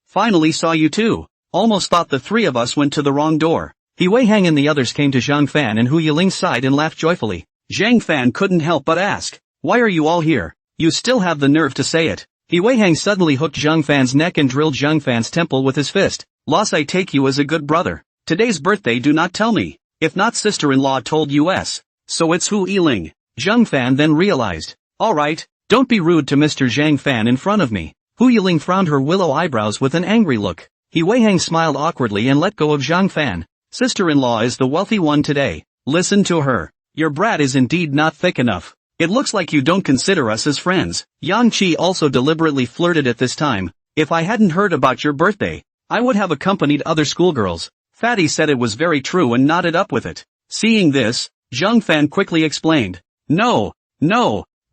finally saw you too. Almost thought the 3 of us went to the wrong door. He Weihang and the others came to Zhang Fan and Hu Yiling's side and laughed joyfully. Zhang Fan couldn't help but ask, "Why are you all here? You still have the nerve to say it." He Weihang suddenly hooked Zhang Fan's neck and drilled Zhang Fan's temple with his fist. "Loss, I take you as a good brother. Today's birthday, do not tell me. If not, sister-in-law told us. So it's Hu Yiling." Zhang Fan then realized. Alright, don't be rude to Mr. Zhang Fan in front of me. Hu Yiling frowned her willow eyebrows with an angry look. He Weihang smiled awkwardly and let go of Zhang Fan. "Sister-in-law is the wealthy one today. Listen to her. Your brat is indeed not thick enough. It looks like you don't consider us as friends." Yang Qi also deliberately flirted at this time. "If I hadn't heard about your birthday, I would have accompanied other schoolgirls." Fatty said it was very true and nodded up with it. Seeing this, Zhang Fan quickly explained. No,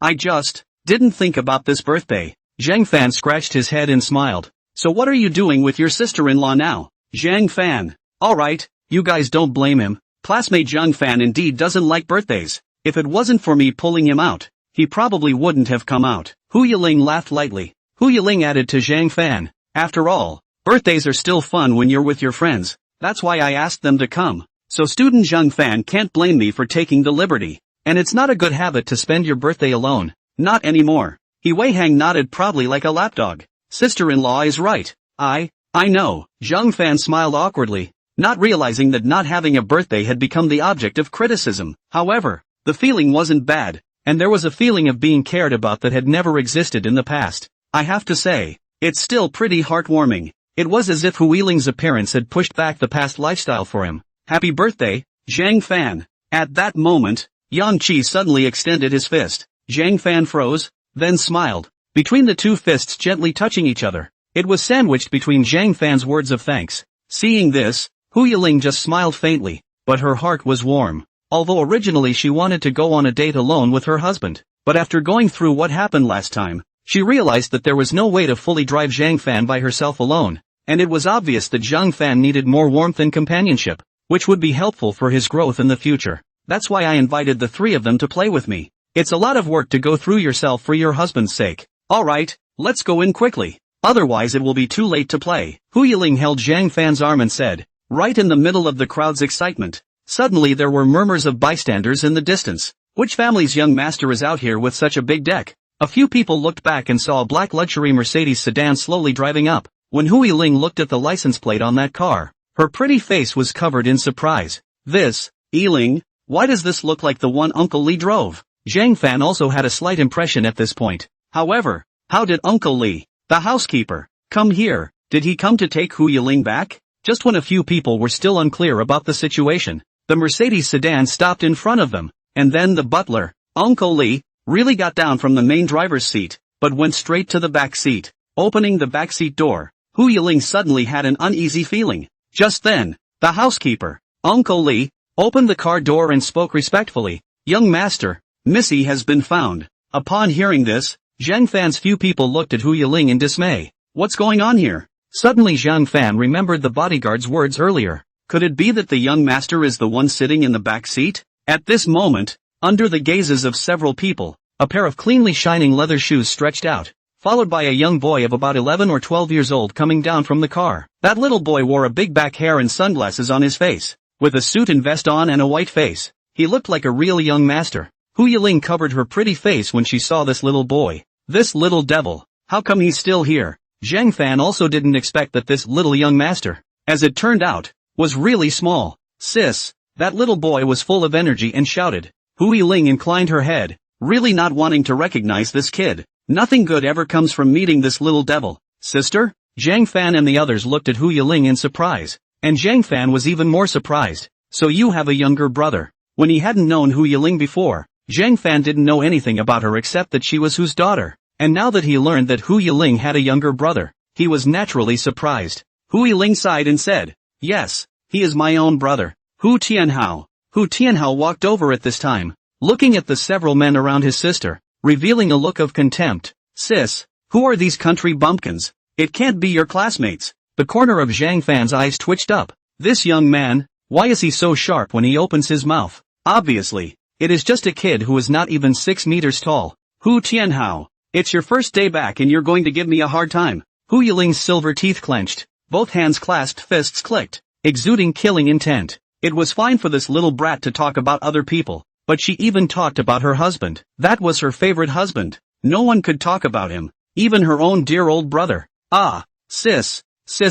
I just didn't think about this birthday." Zhang Fan scratched his head and smiled. "So what are you doing with your sister-in-law now?" Zhang Fan. "Alright, you guys don't blame him. Classmate Zhang Fan indeed doesn't like birthdays. If it wasn't for me pulling him out, he probably wouldn't have come out." Hu Yiling laughed lightly. Hu Yiling added to Zhang Fan. "After all, birthdays are still fun when you're with your friends. That's why I asked them to come. So student Zhang Fan can't blame me for taking the liberty. And it's not a good habit to spend your birthday alone. Not anymore." He Weihang nodded proudly like a lapdog. "Sister-in-law is right. I know." Zhang Fan smiled awkwardly, not realizing that not having a birthday had become the object of criticism. However, the feeling wasn't bad, and there was a feeling of being cared about that had never existed in the past. I have to say, it's still pretty heartwarming. It was as if Hu Yiling's appearance had pushed back the past lifestyle for him. "Happy birthday, Zhang Fan." At that moment, Yang Qi suddenly extended his fist. Zhang Fan froze, then smiled, between the 2 fists gently touching each other. It was sandwiched between Zhang Fan's words of thanks. Seeing this, Hu Yiling just smiled faintly, but her heart was warm. Although originally she wanted to go on a date alone with her husband, but after going through what happened last time, she realized that there was no way to fully drive Zhang Fan by herself alone, and it was obvious that Zhang Fan needed more warmth and companionship, which would be helpful for his growth in the future. That's why I invited the 3 of them to play with me. It's a lot of work to go through yourself for your husband's sake. Alright, let's go in quickly. Otherwise it will be too late to play." Hu Yiling held Zhang Fan's arm and said, right in the middle of the crowd's excitement. Suddenly there were murmurs of bystanders in the distance. "Which family's young master is out here with such a big deck?" A few people looked back and saw a black luxury Mercedes sedan slowly driving up. When Hu Yiling looked at the license plate on that car, her pretty face was covered in surprise. "This, Yiling, why does this look like the one Uncle Lee drove?" Zhang Fan also had a slight impression at this point. However, how did Uncle Lee, the housekeeper, come here? Did he come to take Hu Yiling back? Just when a few people were still unclear about the situation, the Mercedes sedan stopped in front of them, and then the butler, Uncle Lee, really got down from the main driver's seat, but went straight to the back seat. Opening the backseat door, Hu Yiling suddenly had an uneasy feeling. Just then, the housekeeper, Uncle Lee, opened the car door and spoke respectfully. "Young master, Missy has been found." Upon hearing this, Zhang Fan's few people looked at Hu Yiling in dismay. "What's going on here?" Suddenly Zhang Fan remembered the bodyguard's words earlier. Could it be that the young master is the one sitting in the back seat? At this moment, under the gazes of several people, a pair of cleanly shining leather shoes stretched out, followed by a young boy of about 11 or 12 years old coming down from the car. That little boy wore a big back hair and sunglasses on his face, with a suit and vest on and a white face. He looked like a real young master. Hu Yiling covered her pretty face when she saw this little boy. This little devil, how come he's still here? Zhang Fan also didn't expect that this little young master, as it turned out, was really small. Sis, that little boy was full of energy and shouted. Hu Yiling inclined her head, really not wanting to recognize this kid. Nothing good ever comes from meeting this little devil. Sister? Zhang Fan and the others looked at Hu Yiling in surprise, and Zhang Fan was even more surprised. So you have a younger brother. When he hadn't known Hu Yiling before, Zhang Fan didn't know anything about her except that she was Hu's daughter. And now that he learned that Hu Yiling had a younger brother, he was naturally surprised. Hu Yiling sighed and said, yes, he is my own brother. Hu Tianhao. Hu Tianhao walked over at this time, looking at the several men around his sister, revealing a look of contempt. Sis, who are these country bumpkins? It can't be your classmates. The corner of Zhang Fan's eyes twitched up. This young man, why is he so sharp when he opens his mouth? Obviously, it is just a kid who is not even 6 meters tall. Hu Tianhao. It's your first day back and you're going to give me a hard time. Hu Yiling's silver teeth clenched, both hands clasped, fists clicked, exuding killing intent. It was fine for this little brat to talk about other people, but she even talked about her husband. That was her favorite husband. No one could talk about him, even her own dear old brother. Ah, sis,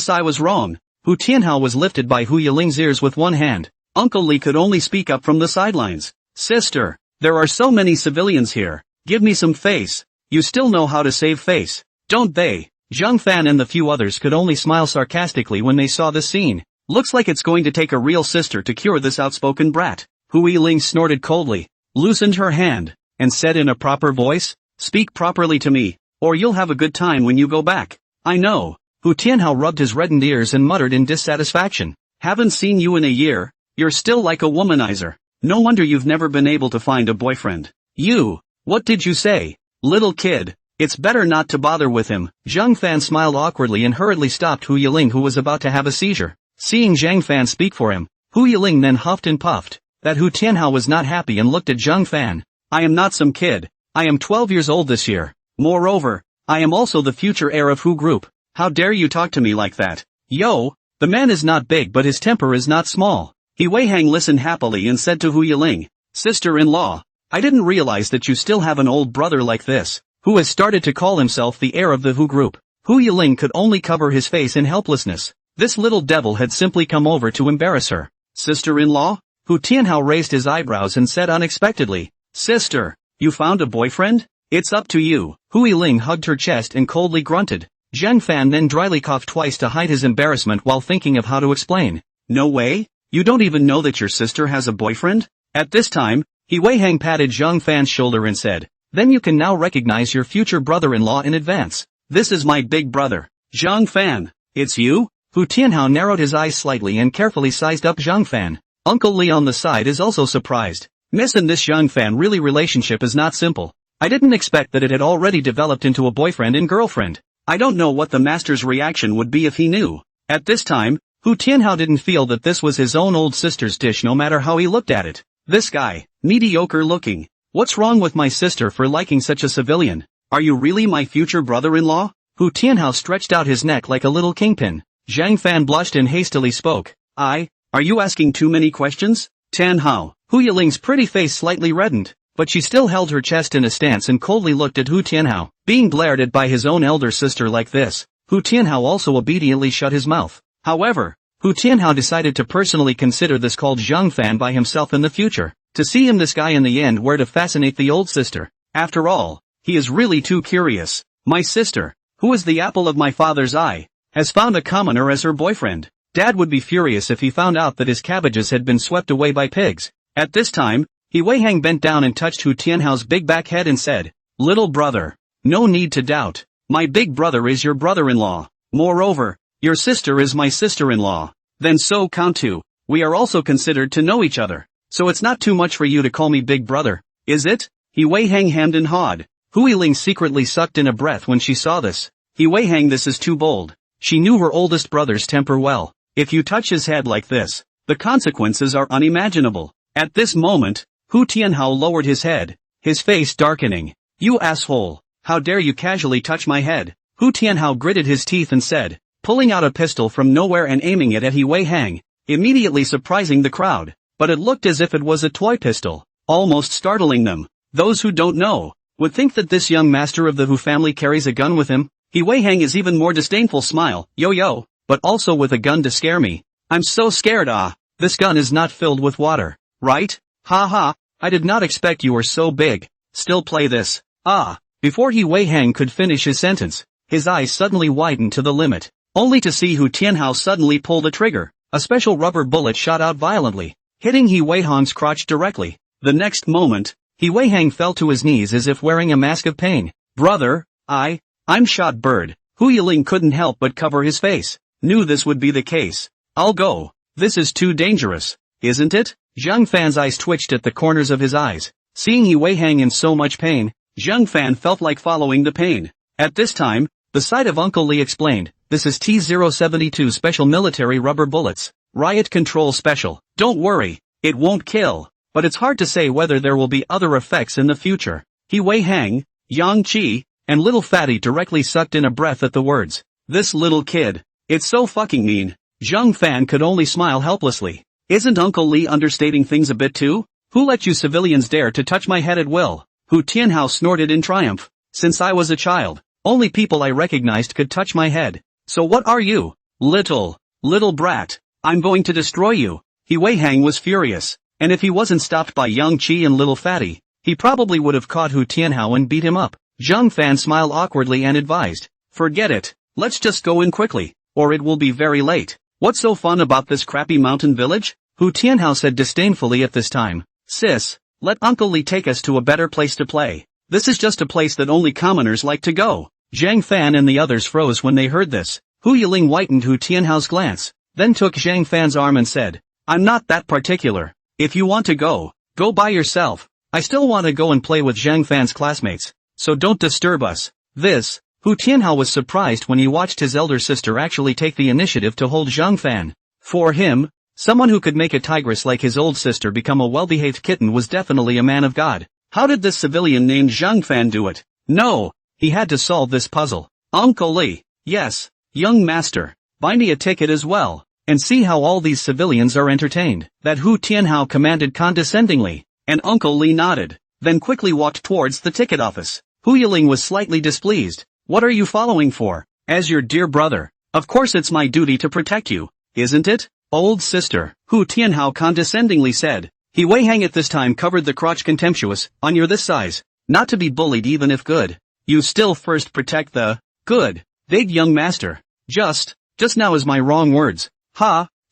I was wrong. Hu Tianhao was lifted by Hu Yiling's ears with one hand. Uncle Li could only speak up from the sidelines. Sister, there are so many civilians here. Give me some face. You still know how to save face, don't they? Zhang Fan and the few others could only smile sarcastically when they saw this scene. Looks like it's going to take a real sister to cure this outspoken brat. Hu Yiling snorted coldly, loosened her hand, and said in a proper voice, speak properly to me, or you'll have a good time when you go back. I know. Hu Tianhao rubbed his reddened ears and muttered in dissatisfaction. Haven't seen you in a year, you're still like a womanizer. No wonder you've never been able to find a boyfriend. You, what did you say? Little kid, it's better not to bother with him. Zhang Fan smiled awkwardly and hurriedly stopped Hu Yiling, who was about to have a seizure. Seeing Zhang Fan speak for him, Hu Yiling then huffed and puffed. That Hu Tianhao was not happy and looked at Zhang Fan. I am not some kid. I am 12 years old this year. Moreover, I am also the future heir of Hu Group. How dare you talk to me like that? Yo, the man is not big but his temper is not small. He Wei Hang listened happily and said to Hu Yiling, sister-in-law, I didn't realize that you still have an old brother like this, who has started to call himself the heir of the Hu Group. Hu Yiling could only cover his face in helplessness. This little devil had simply come over to embarrass her. Sister-in-law? Hu Tianhao raised his eyebrows and said unexpectedly, sister, you found a boyfriend? It's up to you. Hu Yiling hugged her chest and coldly grunted. Zhang Fan then dryly coughed twice to hide his embarrassment while thinking of how to explain. No way? You don't even know that your sister has a boyfriend? At this time, He Wei Hang patted Zhang Fan's shoulder and said, then you can now recognize your future brother-in-law in advance. This is my big brother. Zhang Fan, it's you? Hu Tianhao narrowed his eyes slightly and carefully sized up Zhang Fan. Uncle Li on the side is also surprised. Miss and this Zhang Fan really relationship is not simple. I didn't expect that it had already developed into a boyfriend and girlfriend. I don't know what the master's reaction would be if he knew. At this time, Hu Tianhao didn't feel that this was his own old sister's dish no matter how he looked at it. This guy, mediocre looking. What's wrong with my sister for liking such a civilian? Are you really my future brother-in-law? Hu Tianhao stretched out his neck like a little kingpin. Zhang Fan blushed and hastily spoke. Are you asking too many questions? Tianhao. Hu Yiling's pretty face slightly reddened, but she still held her chest in a stance and coldly looked at Hu Tianhao. Being glared at by his own elder sister like this, Hu Tianhao also obediently shut his mouth. However, Hu Tianhao decided to personally consider this called Zhang Fan by himself in the future, to see him this guy in the end where to fascinate the old sister. After all, he is really too curious. My sister, who is the apple of my father's eye, has found a commoner as her boyfriend. Dad would be furious if he found out that his cabbages had been swept away by pigs. At this time, He Wei Hang bent down and touched Hu Tianhao's big back head and said, little brother, no need to doubt. My big brother is your brother-in-law. Moreover, your sister is my sister-in-law. Then so count two. We are also considered to know each other. So it's not too much for you to call me big brother, is it? He Wei Hang hemmed and hawed. Hu Yiling secretly sucked in a breath when she saw this. He Wei Hang, this is too bold. She knew her oldest brother's temper well. If you touch his head like this, the consequences are unimaginable. At this moment, Hu Tianhao lowered his head, his face darkening. You asshole, how dare you casually touch my head? Hu Tianhao gritted his teeth and said, pulling out a pistol from nowhere and aiming it at He Wei Hang, immediately surprising the crowd. But it looked as if it was a toy pistol, almost startling them. Those who don't know would think that this young master of the Hu family carries a gun with him. He Wei Hang is even more disdainful smile, yo, but also with a gun to scare me. I'm so scared. This gun is not filled with water, right? Ha, I did not expect you were so big. Still play this. Before He Wei Hang could finish his sentence, his eyes suddenly widened to the limit, only to see Hu Tianhao suddenly pull the trigger. A special rubber bullet shot out violently, hitting He Wei Hang's crotch directly. The next moment, He Wei Hang fell to his knees as if wearing a mask of pain. Brother, I'm shot bird. Hu Yiling couldn't help but cover his face. Knew this would be the case. I'll go. This is too dangerous, isn't it? Zhang Fan's eyes twitched at the corners of his eyes. Seeing He Wei Hang in so much pain, Zhang Fan felt like following the pain. At this time, the sight of Uncle Li explained, this is T-072 special military rubber bullets. Riot control special. Don't worry, it won't kill. But it's hard to say whether there will be other effects in the future. He Wei Hang, Yang Qi, and Little Fatty directly sucked in a breath at the words. This little kid. It's so fucking mean. Zhang Fan could only smile helplessly. Isn't Uncle Li understating things a bit too? Who let you civilians dare to touch my head at will? Hu Tianhao snorted in triumph. Since I was a child, only people I recognized could touch my head. So what are you? Little brat. I'm going to destroy you. He Wei Hang was furious. And if he wasn't stopped by Yang Qi and Little Fatty, he probably would have caught Hu Tianhao and beat him up. Zhang Fan smiled awkwardly and advised, forget it, let's just go in quickly, or it will be very late. What's so fun about this crappy mountain village? Hu Tianhao said disdainfully at this time. Sis, let Uncle Li take us to a better place to play. This is just a place that only commoners like to go. Zhang Fan and the others froze when they heard this. Hu Yiling whitened Hu Tianhao's glance, then took Zhang Fan's arm and said, I'm not that particular. If you want to go by yourself. I still want to go and play with Zhang Fan's classmates, so don't disturb us. Hu Tianhao was surprised when he watched his elder sister actually take the initiative to hold Zhang Fan. For him, someone who could make a tigress like his old sister become a well-behaved kitten was definitely a man of God. How did this civilian named Zhang Fan do it? No, he had to solve this puzzle. Uncle Li, yes, young master, buy me a ticket as well, and see how all these civilians are entertained. That Hu Tianhao commanded condescendingly, and Uncle Li nodded, then quickly walked towards the ticket office. Hu Yiling was slightly displeased. What are you following for? As your dear brother, of course it's my duty to protect you, isn't it? Old sister, Hu Tianhao condescendingly said. He Wei Hang at this time covered the crotch contemptuous, on you're this size, not to be bullied even if good. You still first protect the good, big young master. Just now is my wrong words.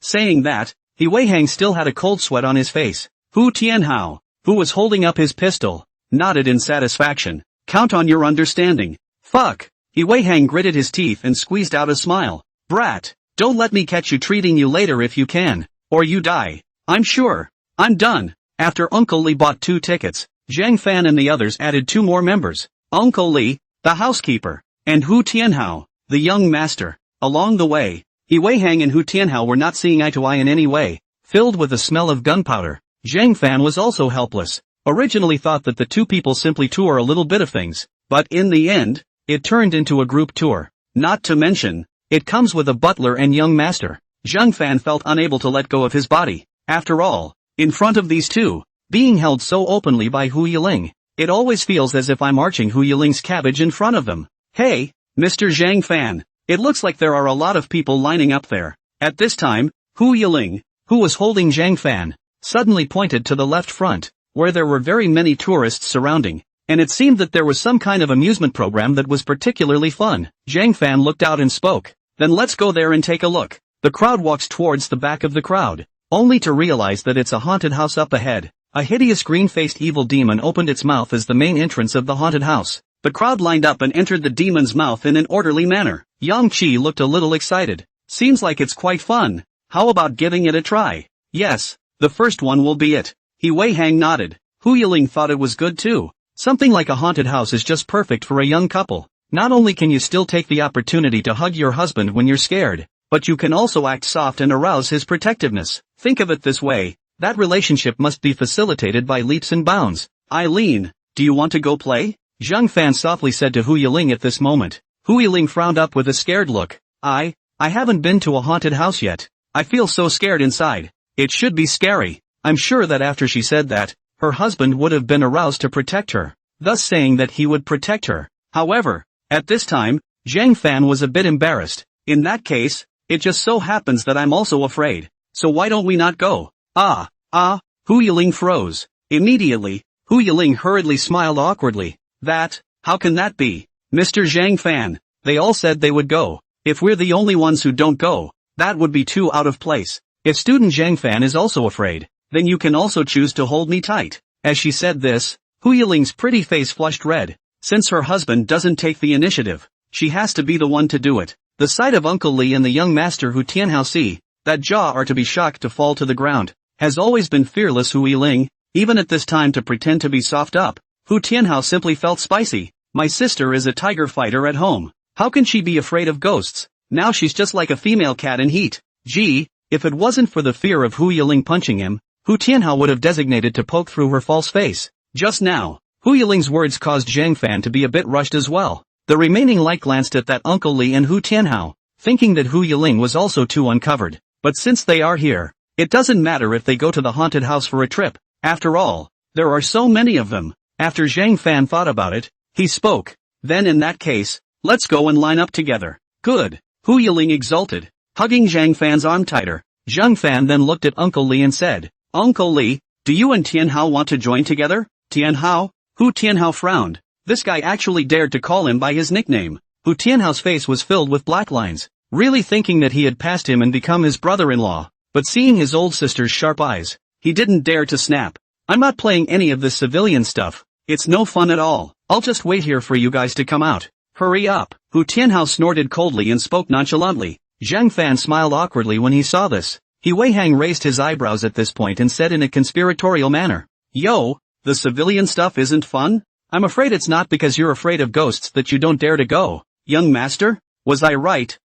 Saying that, He Wei Hang still had a cold sweat on his face. Hu Tianhao, who was holding up his pistol, nodded in satisfaction. Count on your understanding. Fuck. He Wei Hang gritted his teeth and squeezed out a smile. Brat, don't let me catch you treating you later if you can, or you die. I'm sure. I'm done. After Uncle Li bought 2 tickets, Zhang Fan and the others added 2 more members. Uncle Li, the housekeeper, and Hu Tianhao, the young master. Along the way, He Wei Hang and Hu Tianhao were not seeing eye to eye in any way. Filled with the smell of gunpowder, Zhang Fan was also helpless. Originally thought that the 2 people simply tour a little bit of things, but in the end, it turned into a group tour. Not to mention, it comes with a butler and young master. Zhang Fan felt unable to let go of his body. After all, in front of these 2, being held so openly by Hu Yiling, it always feels as if I'm arching Hu Yiling's cabbage in front of them. Hey, Mr. Zhang Fan, it looks like there are a lot of people lining up there. At this time, Hu Yiling, who was holding Zhang Fan, suddenly pointed to the left front, where there were very many tourists surrounding, and it seemed that there was some kind of amusement program that was particularly fun. Zhang Fan looked out and spoke, then let's go there and take a look. The crowd walks towards the back of the crowd, only to realize that it's a haunted house up ahead. A hideous green-faced evil demon opened its mouth as the main entrance of the haunted house. The crowd lined up and entered the demon's mouth in an orderly manner. Yang Qi looked a little excited. Seems like it's quite fun. How about giving it a try? Yes, the first one will be it. He Wei Hang nodded. Hu Yiling thought it was good too. Something like a haunted house is just perfect for a young couple. Not only can you still take the opportunity to hug your husband when you're scared, but you can also act soft and arouse his protectiveness. Think of it this way, that relationship must be facilitated by leaps and bounds. Eileen, do you want to go play? Zhang Fan softly said to Hu Yiling at this moment. Hu Yiling frowned up with a scared look. I haven't been to a haunted house yet. I feel so scared inside. It should be scary. I'm sure that after she said that, her husband would have been aroused to protect her, thus saying that he would protect her. However, at this time, Zhang Fan was a bit embarrassed. In that case, it just so happens that I'm also afraid. So why don't we not go? Hu Yiling froze. Immediately, Hu Yiling hurriedly smiled awkwardly. How can that be? Mr. Zhang Fan, they all said they would go. If we're the only ones who don't go, that would be too out of place. If student Zhang Fan is also afraid, then you can also choose to hold me tight. As she said this, Hu Yiling's pretty face flushed red. Since her husband doesn't take the initiative, she has to be the one to do it. The sight of Uncle Li and the young master Hu Tianhao see, that jaw are to be shocked to fall to the ground, has always been fearless Hu Yiling, even at this time to pretend to be soft up. Hu Tianhao simply felt spicy. My sister is a tiger fighter at home. How can she be afraid of ghosts? Now she's just like a female cat in heat. Gee, if it wasn't for the fear of Hu Yiling punching him, Hu Tianhao would have designated to poke through her false face. Just now, Hu Yiling's words caused Zhang Fan to be a bit rushed as well. The remaining light glanced at that Uncle Li and Hu Tianhao, thinking that Hu Yiling was also too uncovered. But since they are here, it doesn't matter if they go to the haunted house for a trip. After all, there are so many of them. After Zhang Fan thought about it, he spoke. Then in that case, let's go and line up together. Good. Hu Yiling exulted, hugging Zhang Fan's arm tighter. Zhang Fan then looked at Uncle Li and said, Uncle Li, do you and Tianhao want to join together? Tianhao? Hu Tianhao frowned. This guy actually dared to call him by his nickname. Hu Tianhao's face was filled with black lines, really thinking that he had passed him and become his brother-in-law. But seeing his old sister's sharp eyes, he didn't dare to snap. I'm not playing any of this civilian stuff. It's no fun at all. I'll just wait here for you guys to come out. Hurry up. Hu Tianhao snorted coldly and spoke nonchalantly. Zhang Fan smiled awkwardly when he saw this. He Wei Hang raised his eyebrows at this point and said in a conspiratorial manner, Yo, the civilian stuff isn't fun? I'm afraid it's not because you're afraid of ghosts that you don't dare to go. Young master? Was I right?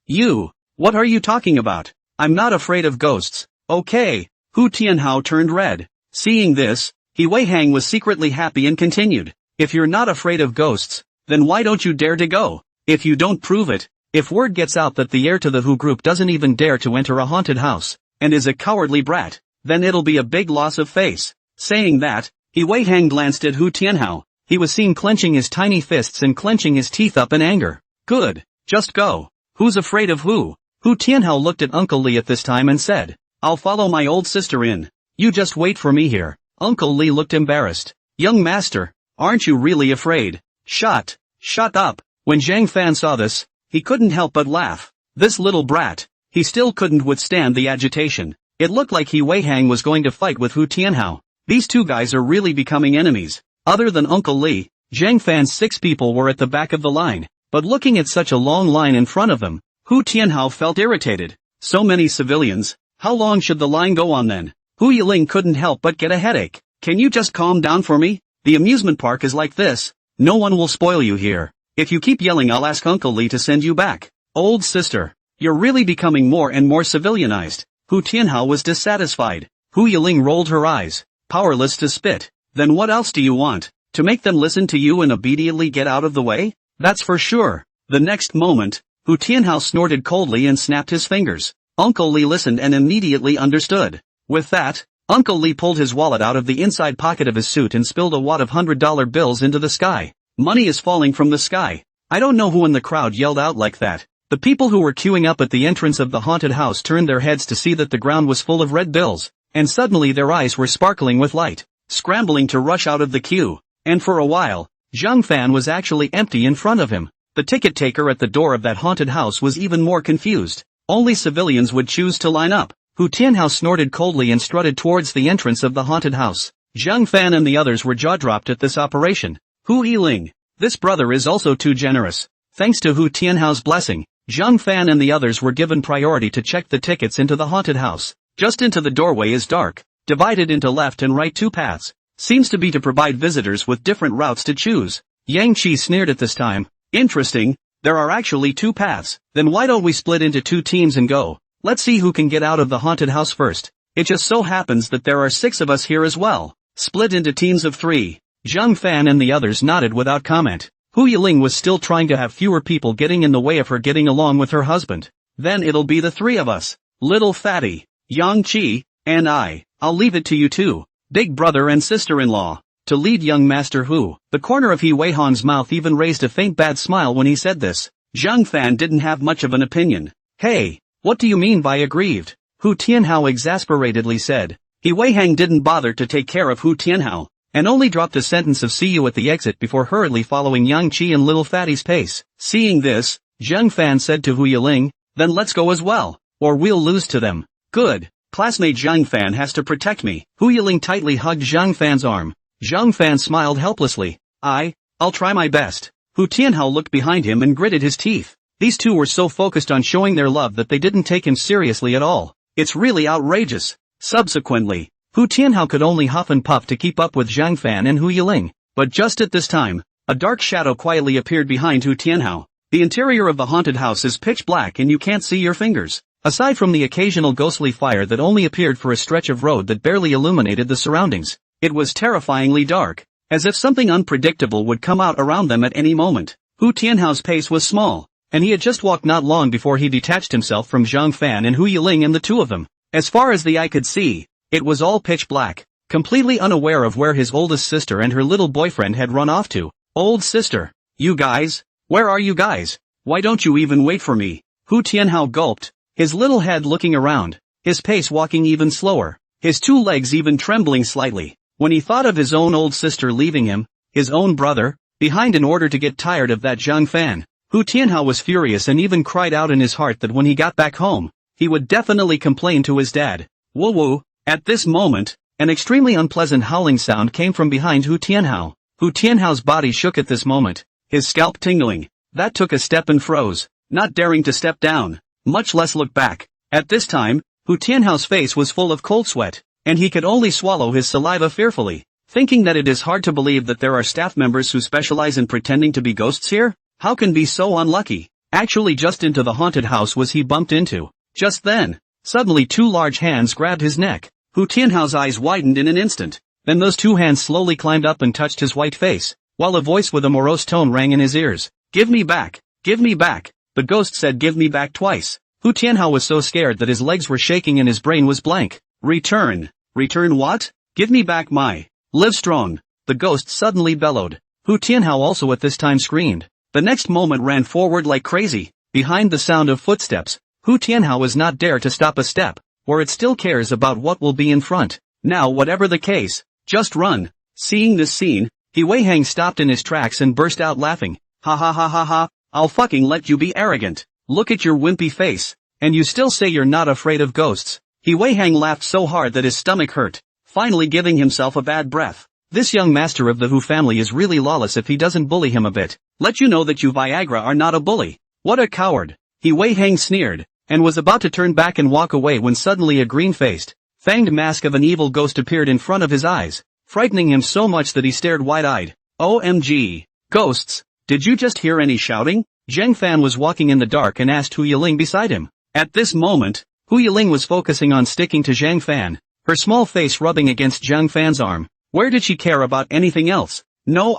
You. What are you talking about? I'm not afraid of ghosts. Okay. Hu Tianhao turned red. Seeing this, He Wei Hang was secretly happy and continued. If you're not afraid of ghosts, then why don't you dare to go? If you don't prove it, if word gets out that the heir to the Hu group doesn't even dare to enter a haunted house, and is a cowardly brat, then it'll be a big loss of face. Saying that, He Wei Hang glanced at Hu Tianhao. He was seen clenching his tiny fists and clenching his teeth up in anger. Good. Just go. Who's afraid of who? Hu Tianhao looked at Uncle Li at this time and said, I'll follow my old sister in. You just wait for me here. Uncle Li looked embarrassed. Young master, aren't you really afraid? Shut up. When Zhang Fan saw this, he couldn't help but laugh. This little brat. He still couldn't withstand the agitation. It looked like He Wei Hang was going to fight with Hu Tianhao. These two guys are really becoming enemies. Other than Uncle Li, Zhang Fan's 6 people were at the back of the line. But looking at such a long line in front of them, Hu Tianhao felt irritated. So many civilians, how long should the line go on then? Hu Yiling couldn't help but get a headache. Can you just calm down for me? The amusement park is like this. No one will spoil you here. If you keep yelling, I'll ask Uncle Li to send you back. Old sister, you're really becoming more and more civilianized. Hu Tianhao was dissatisfied. Hu Yiling rolled her eyes, powerless to spit. Then what else do you want? To make them listen to you and obediently get out of the way? That's for sure. The next moment, Hu Tianhao snorted coldly and snapped his fingers. Uncle Li listened and immediately understood. With that, Uncle Li pulled his wallet out of the inside pocket of his suit and spilled a wad of $100 bills into the sky. Money is falling from the sky. I don't know who in the crowd yelled out like that. The people who were queuing up at the entrance of the haunted house turned their heads to see that the ground was full of red bills, and suddenly their eyes were sparkling with light, scrambling to rush out of the queue. And for a while, Zhang Fan was actually empty in front of him. The ticket taker at the door of that haunted house was even more confused. Only civilians would choose to line up. Hu Tianhao snorted coldly and strutted towards the entrance of the haunted house. Zhang Fan and the others were jaw-dropped at this operation. Hu Yiling, this brother is also too generous. Thanks to Hu Tianhao's blessing, Zhang Fan and the others were given priority to check the tickets into the haunted house. Just into the doorway is dark, divided into left and right 2 paths. Seems to be to provide visitors with different routes to choose. Yang Qi sneered at this time. Interesting, there are actually two paths. Then why don't we split into two teams and go? Let's see who can get out of the haunted house first. It just so happens that there are 6 of us here as well. Split into teams of 3. Zhang Fan and the others nodded without comment. Hu Yiling was still trying to have fewer people getting in the way of her getting along with her husband. Then it'll be the 3 of us. Little Fatty, Yang Qi, and I. I'll leave it to you two, big brother and sister-in-law, to lead young Master Hu. The corner of He Weihong's mouth even raised a faint bad smile when he said this. Zhang Fan didn't have much of an opinion. Hey, what do you mean by aggrieved? Hu Tianhao exasperatedly said. He Weihong didn't bother to take care of Hu Tianhao, and only dropped a sentence of see you at the exit before hurriedly following Yang Qi and Little Fatty's pace. Seeing this, Zhang Fan said to Hu Yiling, then let's go as well, or we'll lose to them. Good. Classmate Zhang Fan has to protect me. Hu Yiling tightly hugged Zhang Fan's arm. Zhang Fan smiled helplessly. I'll try my best. Hu Tianhao looked behind him and gritted his teeth. These two were so focused on showing their love that they didn't take him seriously at all. It's really outrageous. Subsequently, Hu Tianhao could only huff and puff to keep up with Zhang Fan and Hu Yiling. But just at this time, a dark shadow quietly appeared behind Hu Tianhao. The interior of the haunted house is pitch black and you can't see your fingers. Aside from the occasional ghostly fire that only appeared for a stretch of road that barely illuminated the surroundings, it was terrifyingly dark, as if something unpredictable would come out around them at any moment. Hu Tianhao's pace was small, and he had just walked not long before he detached himself from Zhang Fan and Hu Yiling and the two of them. As far as the eye could see, it was all pitch black, completely unaware of where his oldest sister and her little boyfriend had run off to. Old sister, you guys? Where are you guys? Why don't you even wait for me? Hu Tianhao gulped, his little head looking around, his pace walking even slower, his 2 legs even trembling slightly, when he thought of his own old sister leaving him, his own brother, behind in order to get tired of that Zhang Fan. Hu Tianhao was furious and even cried out in his heart that when he got back home, he would definitely complain to his dad. Woo woo. At this moment, an extremely unpleasant howling sound came from behind Hu Tianhao. Hu Tianhao's body shook at this moment, his scalp tingling. That took a step and froze, not daring to step down, much less look back. At this time, Hu Tianhao's face was full of cold sweat, and he could only swallow his saliva fearfully, thinking that it is hard to believe that there are staff members who specialize in pretending to be ghosts here. How can be so unlucky? Actually, just into the haunted house was he bumped into. Just then, suddenly 2 large hands grabbed his neck. Hu Tianhao's eyes widened in an instant. Then those 2 hands slowly climbed up and touched his white face, while a voice with a morose tone rang in his ears. Give me back! Give me back! The ghost said give me back twice. Hu Tianhao was so scared that his legs were shaking and his brain was blank. Return! Return what? Give me back my... Live strong! The ghost suddenly bellowed. Hu Tianhao also at this time screamed. The next moment ran forward like crazy. Behind the sound of footsteps, Hu Tianhao was not dare to stop a step, or it still cares about what will be in front. Now whatever the case, just run. Seeing this scene, He Weihong stopped in his tracks and burst out laughing. Ha ha ha ha ha, I'll fucking let you be arrogant. Look at your wimpy face, and you still say you're not afraid of ghosts. He Weihong laughed so hard that his stomach hurt, finally giving himself a bad breath. This young master of the Hu family is really lawless if he doesn't bully him a bit. Let you know that you Viagra are not a bully. What a coward. He Weihong sneered, and was about to turn back and walk away when suddenly a green-faced, fanged mask of an evil ghost appeared in front of his eyes, frightening him so much that he stared wide-eyed. OMG. Ghosts, did you just hear any shouting? Zhang Fan was walking in the dark and asked Hu Yiling beside him. At this moment, Hu Yiling was focusing on sticking to Zhang Fan, her small face rubbing against Zhang Fan's arm. Where did she care about anything else? No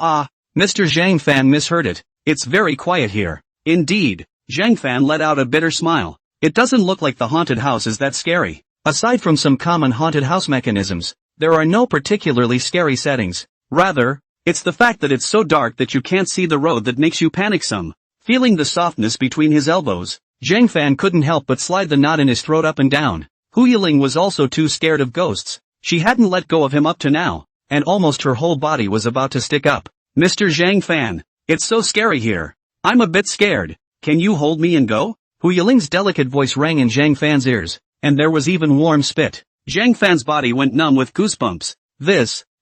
Mr. Zhang Fan misheard it. It's very quiet here. Indeed. Zhang Fan let out a bitter smile. It doesn't look like the haunted house is that scary. Aside from some common haunted house mechanisms, there are no particularly scary settings. Rather, it's the fact that it's so dark that you can't see the road that makes you panic some. Feeling the softness between his elbows, Zhang Fan couldn't help but slide the knot in his throat up and down. Hu Yiling was also too scared of ghosts. She hadn't let go of him up to now, and almost her whole body was about to stick up. Mr. Zhang Fan, it's so scary here. I'm a bit scared. Can you hold me and go? Hu Yiling's delicate voice rang in Zhang Fan's ears, and there was even warm spit. Zhang Fan's body went numb with goosebumps.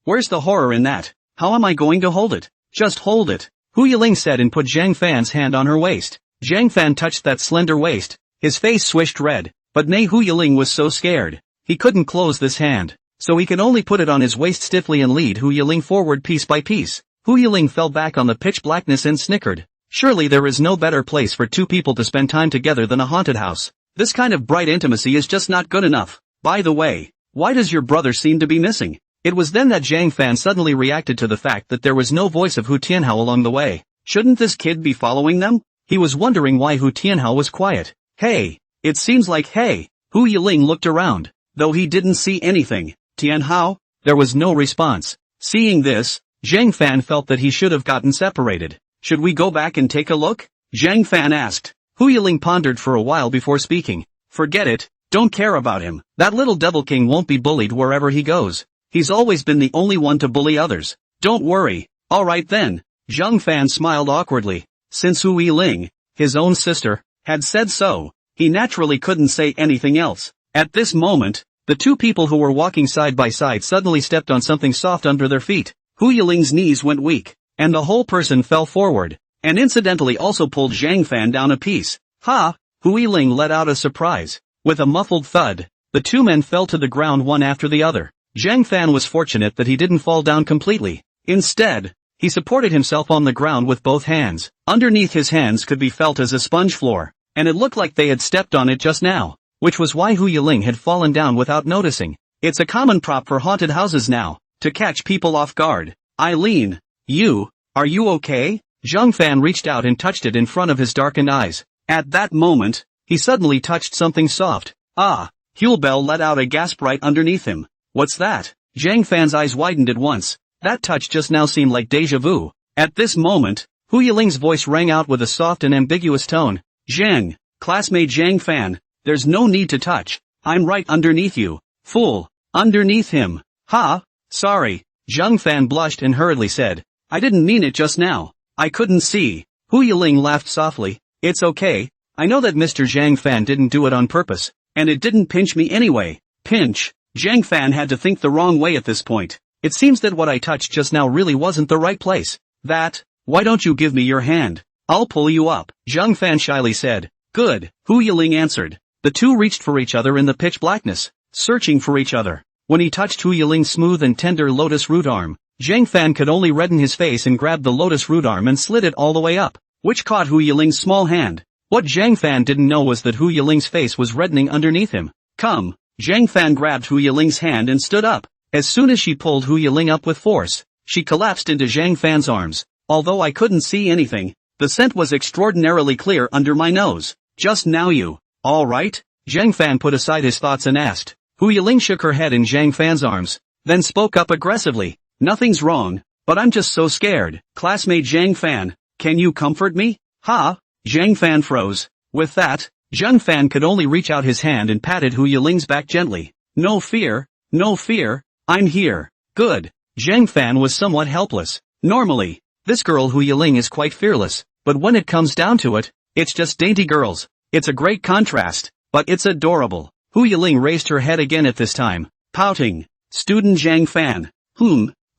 Where's the horror in that? How am I going to hold it? Just hold it, Hu Yiling said and put Zhang Fan's hand on her waist. Zhang Fan touched that slender waist. His face swished red, but Hu Yiling was so scared. He couldn't close this hand, so he could only put it on his waist stiffly and lead Hu Yiling forward piece by piece. Hu Yiling fell back on the pitch blackness and snickered. Surely there is no better place for two people to spend time together than a haunted house. This kind of bright intimacy is just not good enough. By the way, why does your brother seem to be missing? It was then that Zhang Fan suddenly reacted to the fact that there was no voice of Hu Tianhao along the way. Shouldn't this kid be following them? He was wondering why Hu Tianhao was quiet. Hey, it seems like hey. Hu Yiling looked around, though he didn't see anything. Tianhao? There was no response. Seeing this, Zhang Fan felt that he should have gotten separated. Should we go back and take a look? Zhang Fan asked. Hu Yiling pondered for a while before speaking. Forget it, don't care about him. That little devil king won't be bullied wherever he goes. He's always been the only one to bully others. Don't worry. Alright then. Zhang Fan smiled awkwardly. Since Hu Yiling, his own sister, had said so, he naturally couldn't say anything else. At this moment, the two people who were walking side by side suddenly stepped on something soft under their feet. Hu Yiling's knees went weak, and the whole person fell forward, and incidentally also pulled Zhang Fan down a piece. Ha! Hu Yiling let out a surprise. With a muffled thud, the two men fell to the ground one after the other. Zhang Fan was fortunate that he didn't fall down completely. Instead, he supported himself on the ground with both hands. Underneath his hands could be felt as a sponge floor, and it looked like they had stepped on it just now, which was why Hu Yiling had fallen down without noticing. It's a common prop for haunted houses now, to catch people off guard. Eileen, are you okay? Zhang Fan reached out and touched it in front of his darkened eyes. At that moment, he suddenly touched something soft. Ah! Hulbel let out a gasp right underneath him. What's that? Zhang Fan's eyes widened at once. That touch just now seemed like déjà vu. At this moment, Hu Yiling's voice rang out with a soft and ambiguous tone. Zhang, classmate Zhang Fan, there's no need to touch. I'm right underneath you. Fool. Underneath him. Ha? Sorry. Zhang Fan blushed and hurriedly said. I didn't mean it just now. I couldn't see. Hu Yiling laughed softly. It's okay. I know that Mr. Zhang Fan didn't do it on purpose, and it didn't pinch me anyway. Pinch? Zhang Fan had to think the wrong way at this point. It seems that what I touched just now really wasn't the right place. Why don't you give me your hand? I'll pull you up. Zhang Fan shyly said. Good, Hu Yiling answered. The two reached for each other in the pitch blackness, searching for each other. When he touched Hu Yiling's smooth and tender lotus root arm, Zhang Fan could only redden his face and grabbed the lotus root arm and slid it all the way up, which caught Hu Yiling's small hand. What Zhang Fan didn't know was that Hu Yiling's face was reddening underneath him. Come. Zhang Fan grabbed Hu Yiling's hand and stood up. As soon as she pulled Hu Yiling up with force, she collapsed into Zhang Fan's arms. Although I couldn't see anything, the scent was extraordinarily clear under my nose. Just now you, all right? Zhang Fan put aside his thoughts and asked. Hu Yiling shook her head in Zhang Fan's arms, then spoke up aggressively. Nothing's wrong, but I'm just so scared. Classmate Zhang Fan, can you comfort me? Ha? Zhang Fan froze. With that, Zhang Fan could only reach out his hand and patted Hu Yiling's back gently. No fear, I'm here. Good. Zhang Fan was somewhat helpless. Normally, this girl Hu Yiling is quite fearless, but when it comes down to it, it's just dainty girls. It's a great contrast, but it's adorable. Hu Yiling raised her head again at this time, pouting. Student Zhang Fan.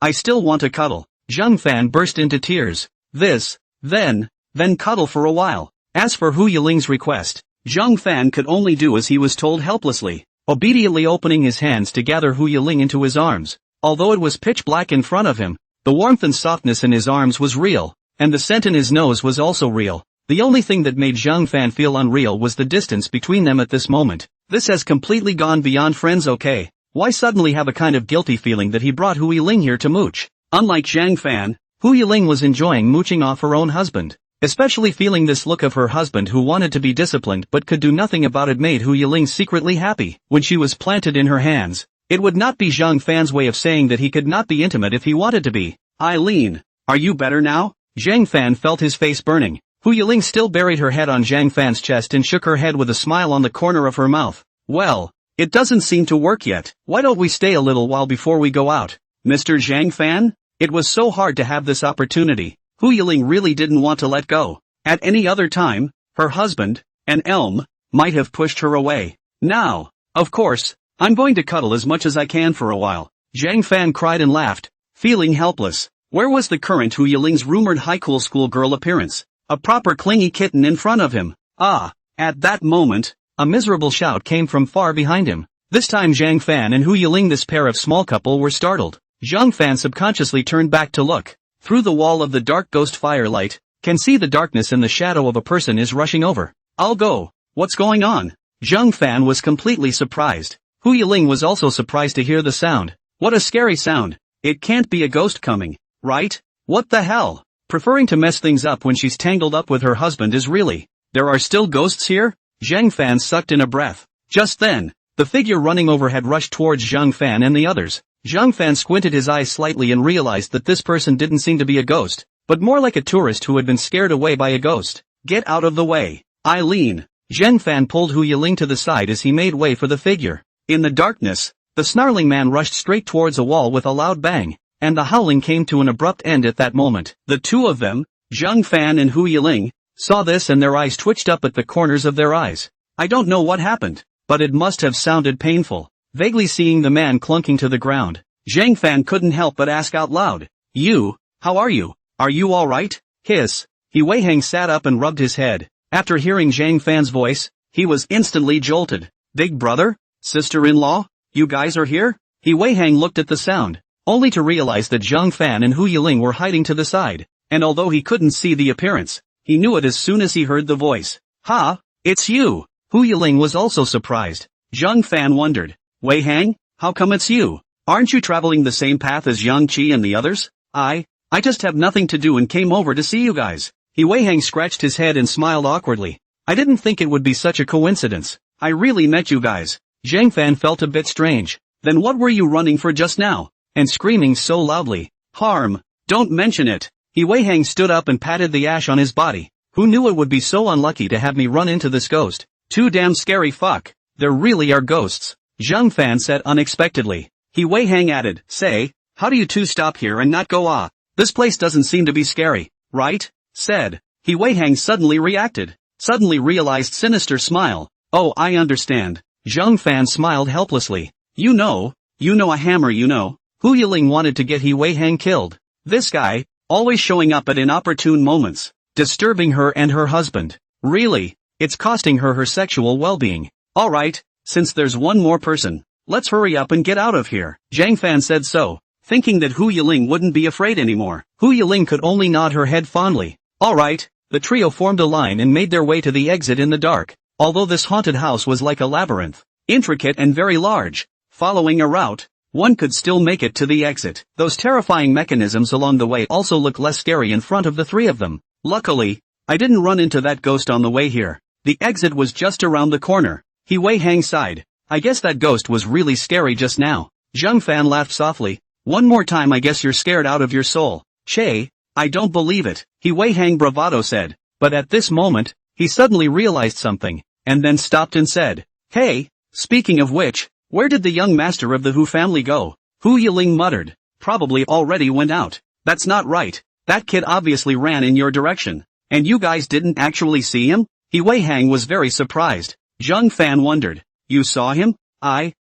I still want to cuddle. Zhang Fan burst into tears. Then cuddle for a while. As for Hu Yiling's request, Zhang Fan could only do as he was told helplessly, obediently opening his hands to gather Hu Yiling into his arms. Although it was pitch black in front of him, the warmth and softness in his arms was real, and the scent in his nose was also real. The only thing that made Zhang Fan feel unreal was the distance between them at this moment. This has completely gone beyond friends, okay? Why suddenly have a kind of guilty feeling that he brought Hu Yiling here to mooch? Unlike Zhang Fan, Hu Yiling was enjoying mooching off her own husband. Especially feeling this look of her husband who wanted to be disciplined but could do nothing about it made Hu Yiling secretly happy. When she was planted in her hands, it would not be Zhang Fan's way of saying that he could not be intimate if he wanted to be. Eileen, are you better now? Zhang Fan felt his face burning. Hu Yiling still buried her head on Zhang Fan's chest and shook her head with a smile on the corner of her mouth. Well, it doesn't seem to work yet. Why don't we stay a little while before we go out? Mr. Zhang Fan? It was so hard to have this opportunity. Hu Yiling really didn't want to let go. At any other time, her husband, an elm, might have pushed her away. Now, of course, I'm going to cuddle as much as I can for a while. Zhang Fan cried and laughed, feeling helpless. Where was the current Hu Yiling's rumored high-cool schoolgirl appearance? A proper clingy kitten in front of him. Ah! At that moment, a miserable shout came from far behind him. This time Zhang Fan and Hu Yiling, this pair of small couple, were startled. Zhang Fan subconsciously turned back to look. Through the wall of the dark ghost firelight, Can see the darkness and the shadow of a person is rushing over. I'll go. What's going on? Zhang Fan was completely surprised. Hu Yiling was also surprised to hear the sound. What a scary sound. It can't be a ghost coming, right? What the hell? Preferring to mess things up when she's tangled up with her husband is really. There are still ghosts here? Zhang Fan sucked in a breath. Just then, the figure running over had rushed towards Zhang Fan and the others. Zhang Fan squinted his eyes slightly and realized that this person didn't seem to be a ghost, but more like a tourist who had been scared away by a ghost. Get out of the way. Eileen. Zhang Fan pulled Hu Yiling to the side as he made way for the figure. In the darkness, the snarling man rushed straight towards a wall with a loud bang, and the howling came to an abrupt end at that moment. The two of them, Zhang Fan and Hu Yiling, saw this and their eyes twitched up at the corners of their eyes. I don't know what happened, but it must have sounded painful. Vaguely seeing the man clunking to the ground, Zhang Fan couldn't help but ask out loud. You, how are you? Are you alright? Hiss. He Wei Hang sat up and rubbed his head. After hearing Zhang Fan's voice, he was instantly jolted. Big brother? Sister-in-law? You guys are here? He Wei Hang looked at the sound, only to realize that Zhang Fan and Hu Yiling were hiding to the side, and although he couldn't see the appearance, he knew it as soon as he heard the voice. Ha! It's you! Hu Yiling was also surprised. Zhang Fan wondered. Wei Hang, how come it's you? Aren't you traveling the same path as Yang Qi and the others? I just have nothing to do and came over to see you guys. He Wei Hang scratched his head and smiled awkwardly. I didn't think it would be such a coincidence. I really met you guys. Zhang Fan felt a bit strange. Then what were you running for just now? And screaming so loudly. Harm. Don't mention it. He Wei Hang stood up and patted the ash on his body. Who knew it would be so unlucky to have me run into this ghost? Too damn scary fuck. There really are ghosts. Zhang Fan said unexpectedly. He Wei Hang added, say, how do you two stop here and not go ah? This place doesn't seem to be scary, right? Said. He Wei Hang suddenly reacted. Suddenly realized sinister smile. Oh, I understand. Zhang Fan smiled helplessly. You know a hammer you know. Hu Yiling wanted to get He Wei Hang killed. This guy, always showing up at inopportune moments, disturbing her and her husband. Really, it's costing her her sexual well-being. Alright, since there's one more person, let's hurry up and get out of here. Zhang Fan said so, thinking that Hu Yiling wouldn't be afraid anymore. Hu Yiling could only nod her head fondly. Alright, the trio formed a line and made their way to the exit in the dark. Although this haunted house was like a labyrinth, intricate and very large, following a route, one could still make it to the exit. Those terrifying mechanisms along the way also look less scary in front of the three of them. Luckily, I didn't run into that ghost on the way here. The exit was just around the corner. He Wei Hang sighed. I guess that ghost was really scary just now. Zhang Fan laughed softly. One more time I guess you're scared out of your soul. Che, I don't believe it. He Wei Hang bravado said. But at this moment, he suddenly realized something, and then stopped and said, hey, speaking of which, where did the young master of the Hu family go? Hu Yiling muttered. Probably already went out. That's not right. That kid obviously ran in your direction. And you guys didn't actually see him? He Wei Hang was very surprised. Zhang Fan wondered. You saw him? I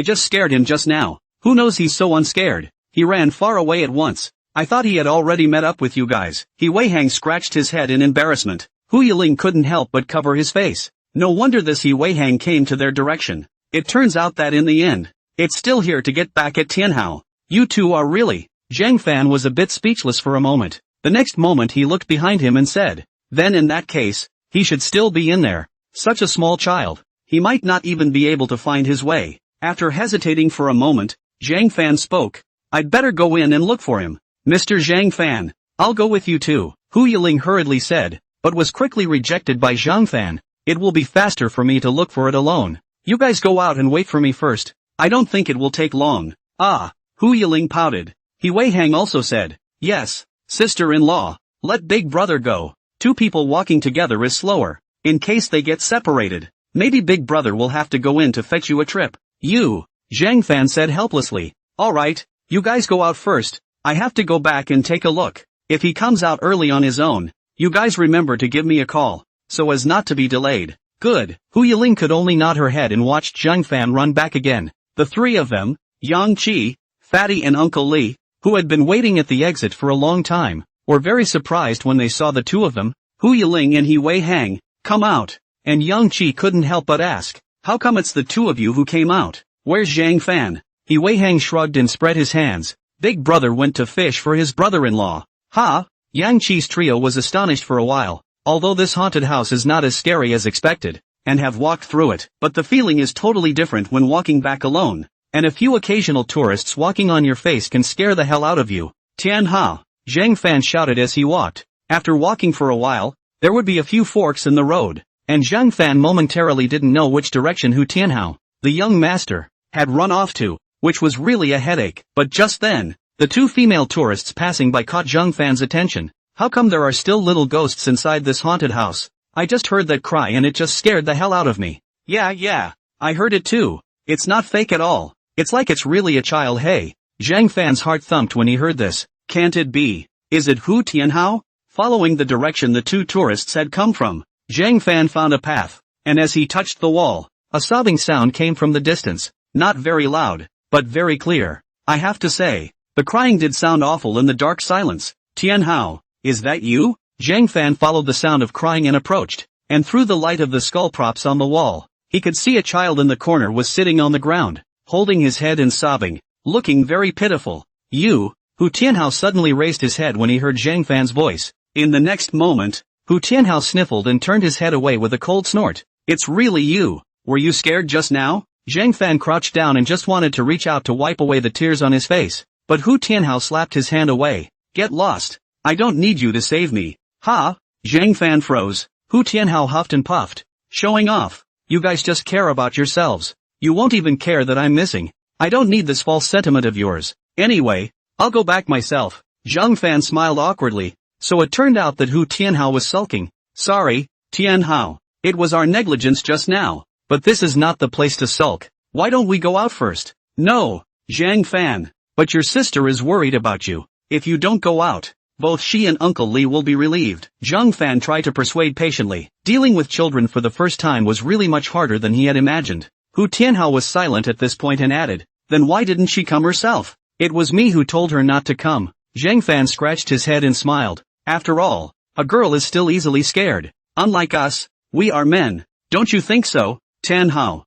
just scared him just now. Who knows he's so unscared? He ran far away at once. I thought he had already met up with you guys. He Wei Hang scratched his head in embarrassment. Hu Yiling couldn't help but cover his face. No wonder this He Wei Hang came to their direction. It turns out that in the end, it's still here to get back at Tianhao. You two are really. Zhang Fan was a bit speechless for a moment. The next moment he looked behind him and said, then in that case, he should still be in there. Such a small child. He might not even be able to find his way. After hesitating for a moment, Zhang Fan spoke. I'd better go in and look for him. Mr. Zhang Fan, I'll go with you too, Hu Yiling hurriedly said, but was quickly rejected by Zhang Fan. It will be faster for me to look for it alone. You guys go out and wait for me first. I don't think it will take long. Ah, Hu Yiling pouted. He Wei Hang also said, yes, sister-in-law, let big brother go. Two people walking together is slower. In case they get separated, maybe big brother will have to go in to fetch you a trip. You, Zhang Fan said helplessly. Alright, you guys go out first. I have to go back and take a look. If he comes out early on his own, you guys remember to give me a call, so as not to be delayed. Good. Hu Yiling could only nod her head and watched Zhang Fan run back again. The three of them, Yang Qi, Fatty and Uncle Li, who had been waiting at the exit for a long time, were very surprised when they saw the two of them, Hu Yiling and He Wei Hang, come out. And Yang Qi couldn't help but ask, how come it's the two of you who came out? Where's Zhang Fan? He Wei Hang shrugged and spread his hands. Big brother went to fish for his brother-in-law. Ha, Yang Qi's trio was astonished for a while, although this haunted house is not as scary as expected, and have walked through it. But the feeling is totally different when walking back alone, and a few occasional tourists walking on your face can scare the hell out of you. Tianhao, Zhang Fan shouted as he walked. After walking for a while, there would be a few forks in the road, and Zhang Fan momentarily didn't know which direction Hu Tianhao, the young master, had run off to, which was really a headache. But just then, the two female tourists passing by caught Zhang Fan's attention. How come there are still little ghosts inside this haunted house? I just heard that cry and it just scared the hell out of me. Yeah, I heard it too. It's not fake at all. It's like it's really a child. Hey. Zhang Fan's heart thumped when he heard this. Can't it be? Is it Hu Tianhao? Following the direction the two tourists had come from, Zhang Fan found a path, and as he touched the wall, a sobbing sound came from the distance. Not very loud, but very clear. I have to say, the crying did sound awful in the dark silence. Tianhao, is that you? Zhang Fan followed the sound of crying and approached, and through the light of the skull props on the wall, he could see a child in the corner was sitting on the ground, holding his head and sobbing, looking very pitiful. You? Hu Tianhao suddenly raised his head when he heard Zhang Fan's voice. In the next moment, Hu Tianhao sniffled and turned his head away with a cold snort. It's really you. Were you scared just now? Zhang Fan crouched down and just wanted to reach out to wipe away the tears on his face, but Hu Tianhao slapped his hand away. Get lost. I don't need you to save me. Ha! Zhang Fan froze. Hu Tianhao huffed and puffed. Showing off. You guys just care about yourselves. You won't even care that I'm missing. I don't need this false sentiment of yours. Anyway, I'll go back myself. Zhang Fan smiled awkwardly. So it turned out that Hu Tianhao was sulking. Sorry, Tianhao. It was our negligence just now. But this is not the place to sulk. Why don't we go out first? No, Zhang Fan. But your sister is worried about you. If you don't go out, both she and Uncle Li will be relieved. Zhang Fan tried to persuade patiently. Dealing with children for the first time was really much harder than he had imagined. Hu Tianhao was silent at this point and added, then why didn't she come herself? It was me who told her not to come. Zhang Fan scratched his head and smiled. After all, a girl is still easily scared. Unlike us, we are men. Don't you think so? Tianhao.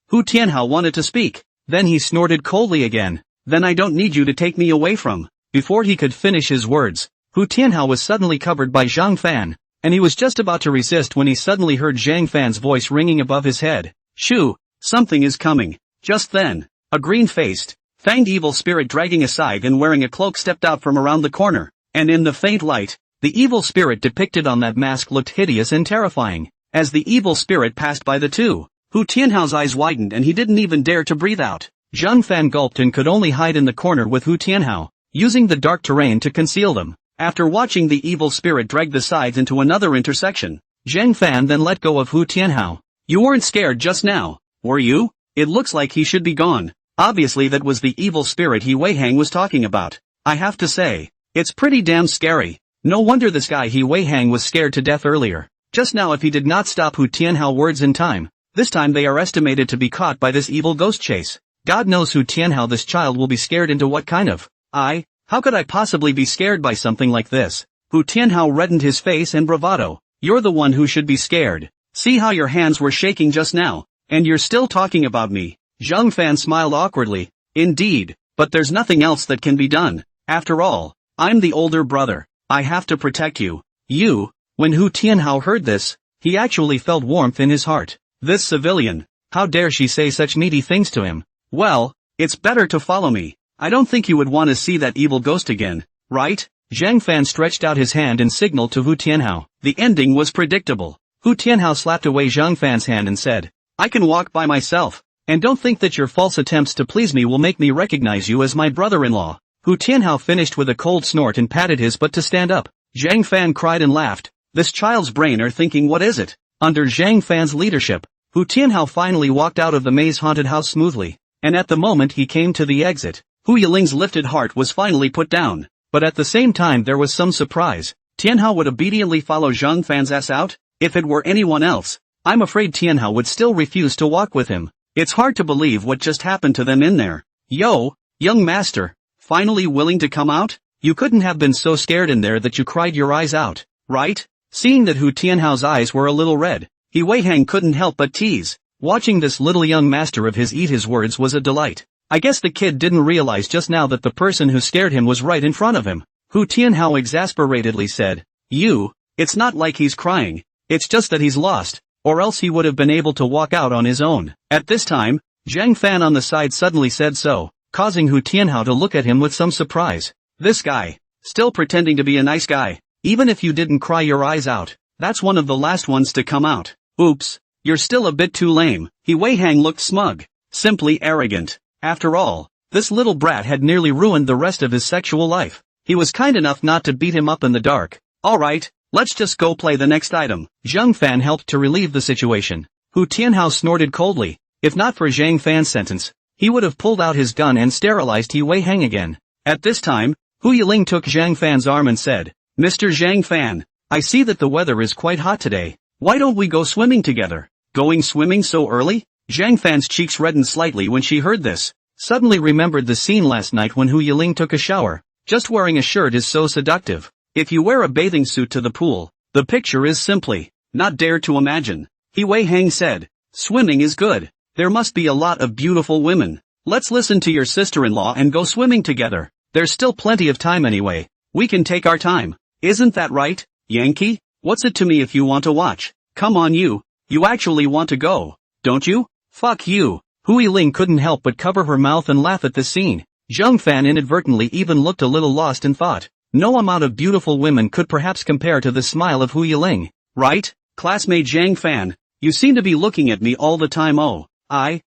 Hu Tianhao wanted to speak. Then he snorted coldly again. Then I don't need you to take me away from. Before he could finish his words, Hu Tianhao was suddenly covered by Zhang Fan, and he was just about to resist when he suddenly heard Zhang Fan's voice ringing above his head. Shoo! Something is coming. Just then, a green-faced, fanged evil spirit dragging a scythe and wearing a cloak stepped out from around the corner, and in the faint light, the evil spirit depicted on that mask looked hideous and terrifying. As the evil spirit passed by the two, Hu Tianhao's eyes widened and he didn't even dare to breathe out. Zhang Fan gulped and could only hide in the corner with Hu Tianhao, using the dark terrain to conceal them. After watching the evil spirit drag the sides into another intersection, Zhang Fan then let go of Hu Tianhao. You weren't scared just now, were you? It looks like he should be gone. Obviously that was the evil spirit He Weihang was talking about. I have to say, it's pretty damn scary. No wonder this guy He Weihang was scared to death earlier. Just now if he did not stop Hu Tianhao words in time, this time they are estimated to be caught by this evil ghost chase. God knows Hu Tianhao this child will be scared into what kind of. How could I possibly be scared by something like this? Hu Tianhao reddened his face and bravado. You're the one who should be scared. See how your hands were shaking just now, and you're still talking about me. Zhang Fan smiled awkwardly. Indeed, but there's nothing else that can be done. After all, I'm the older brother. I have to protect you. You. When Hu Tianhao heard this, he actually felt warmth in his heart. This civilian, how dare she say such meaty things to him? Well, it's better to follow me. I don't think you would want to see that evil ghost again, right? Zhang Fan stretched out his hand and signaled to Hu Tianhao. The ending was predictable. Hu Tianhao slapped away Zhang Fan's hand and said, I can walk by myself, and don't think that your false attempts to please me will make me recognize you as my brother-in-law. Hu Tianhao finished with a cold snort and patted his butt to stand up. Zhang Fan cried and laughed. This child's brain are thinking what is it? Under Zhang Fan's leadership, Hu Tianhao finally walked out of the maze haunted house smoothly, and at the moment he came to the exit, Hu Yiling's lifted heart was finally put down, but at the same time there was some surprise. Tianhao would obediently follow Zhang Fan's ass out? If it were anyone else, I'm afraid Tianhao would still refuse to walk with him. It's hard to believe what just happened to them in there. Yo, young master, finally willing to come out? You couldn't have been so scared in there that you cried your eyes out, right? Seeing that Hu Tianhao's eyes were a little red, He Weihang couldn't help but tease. Watching this little young master of his eat his words was a delight. I guess the kid didn't realize just now that the person who scared him was right in front of him. Hu Tianhao exasperatedly said. It's not like he's crying, it's just that he's lost, or else he would have been able to walk out on his own. At this time, Zhang Fan on the side suddenly said so, causing Hu Tianhao to look at him with some surprise. This guy, still pretending to be a nice guy, even if you didn't cry your eyes out, that's one of the last ones to come out. Oops, you're still a bit too lame. He Wei Hang looked smug, simply arrogant. After all, this little brat had nearly ruined the rest of his sexual life. He was kind enough not to beat him up in the dark. Alright, let's just go play the next item. Zhang Fan helped to relieve the situation. Hu Tianhao snorted coldly. If not for Zhang Fan's sentence, he would have pulled out his gun and sterilized He Wei Hang again. At this time, Hu Yiling took Zhang Fan's arm and said, Mr. Zhang Fan, I see that the weather is quite hot today. Why don't we go swimming together? Going swimming so early? Zhang Fan's cheeks reddened slightly when she heard this. Suddenly remembered the scene last night when Hu Yiling took a shower. Just wearing a shirt is so seductive. If you wear a bathing suit to the pool, the picture is simply not dare to imagine. He Wei Hang said, swimming is good. There must be a lot of beautiful women. Let's listen to your sister-in-law and go swimming together. There's still plenty of time anyway. We can take our time. Isn't that right, Yankee? What's it to me if you want to watch? Come on you actually want to go, don't you? Fuck you. Hu Yiling couldn't help but cover her mouth and laugh at this scene. Zhang Fan inadvertently even looked a little lost in thought. No amount of beautiful women could perhaps compare to the smile of Hu Yiling. Right, classmate Zhang Fan? You seem to be looking at me all the time. Oh,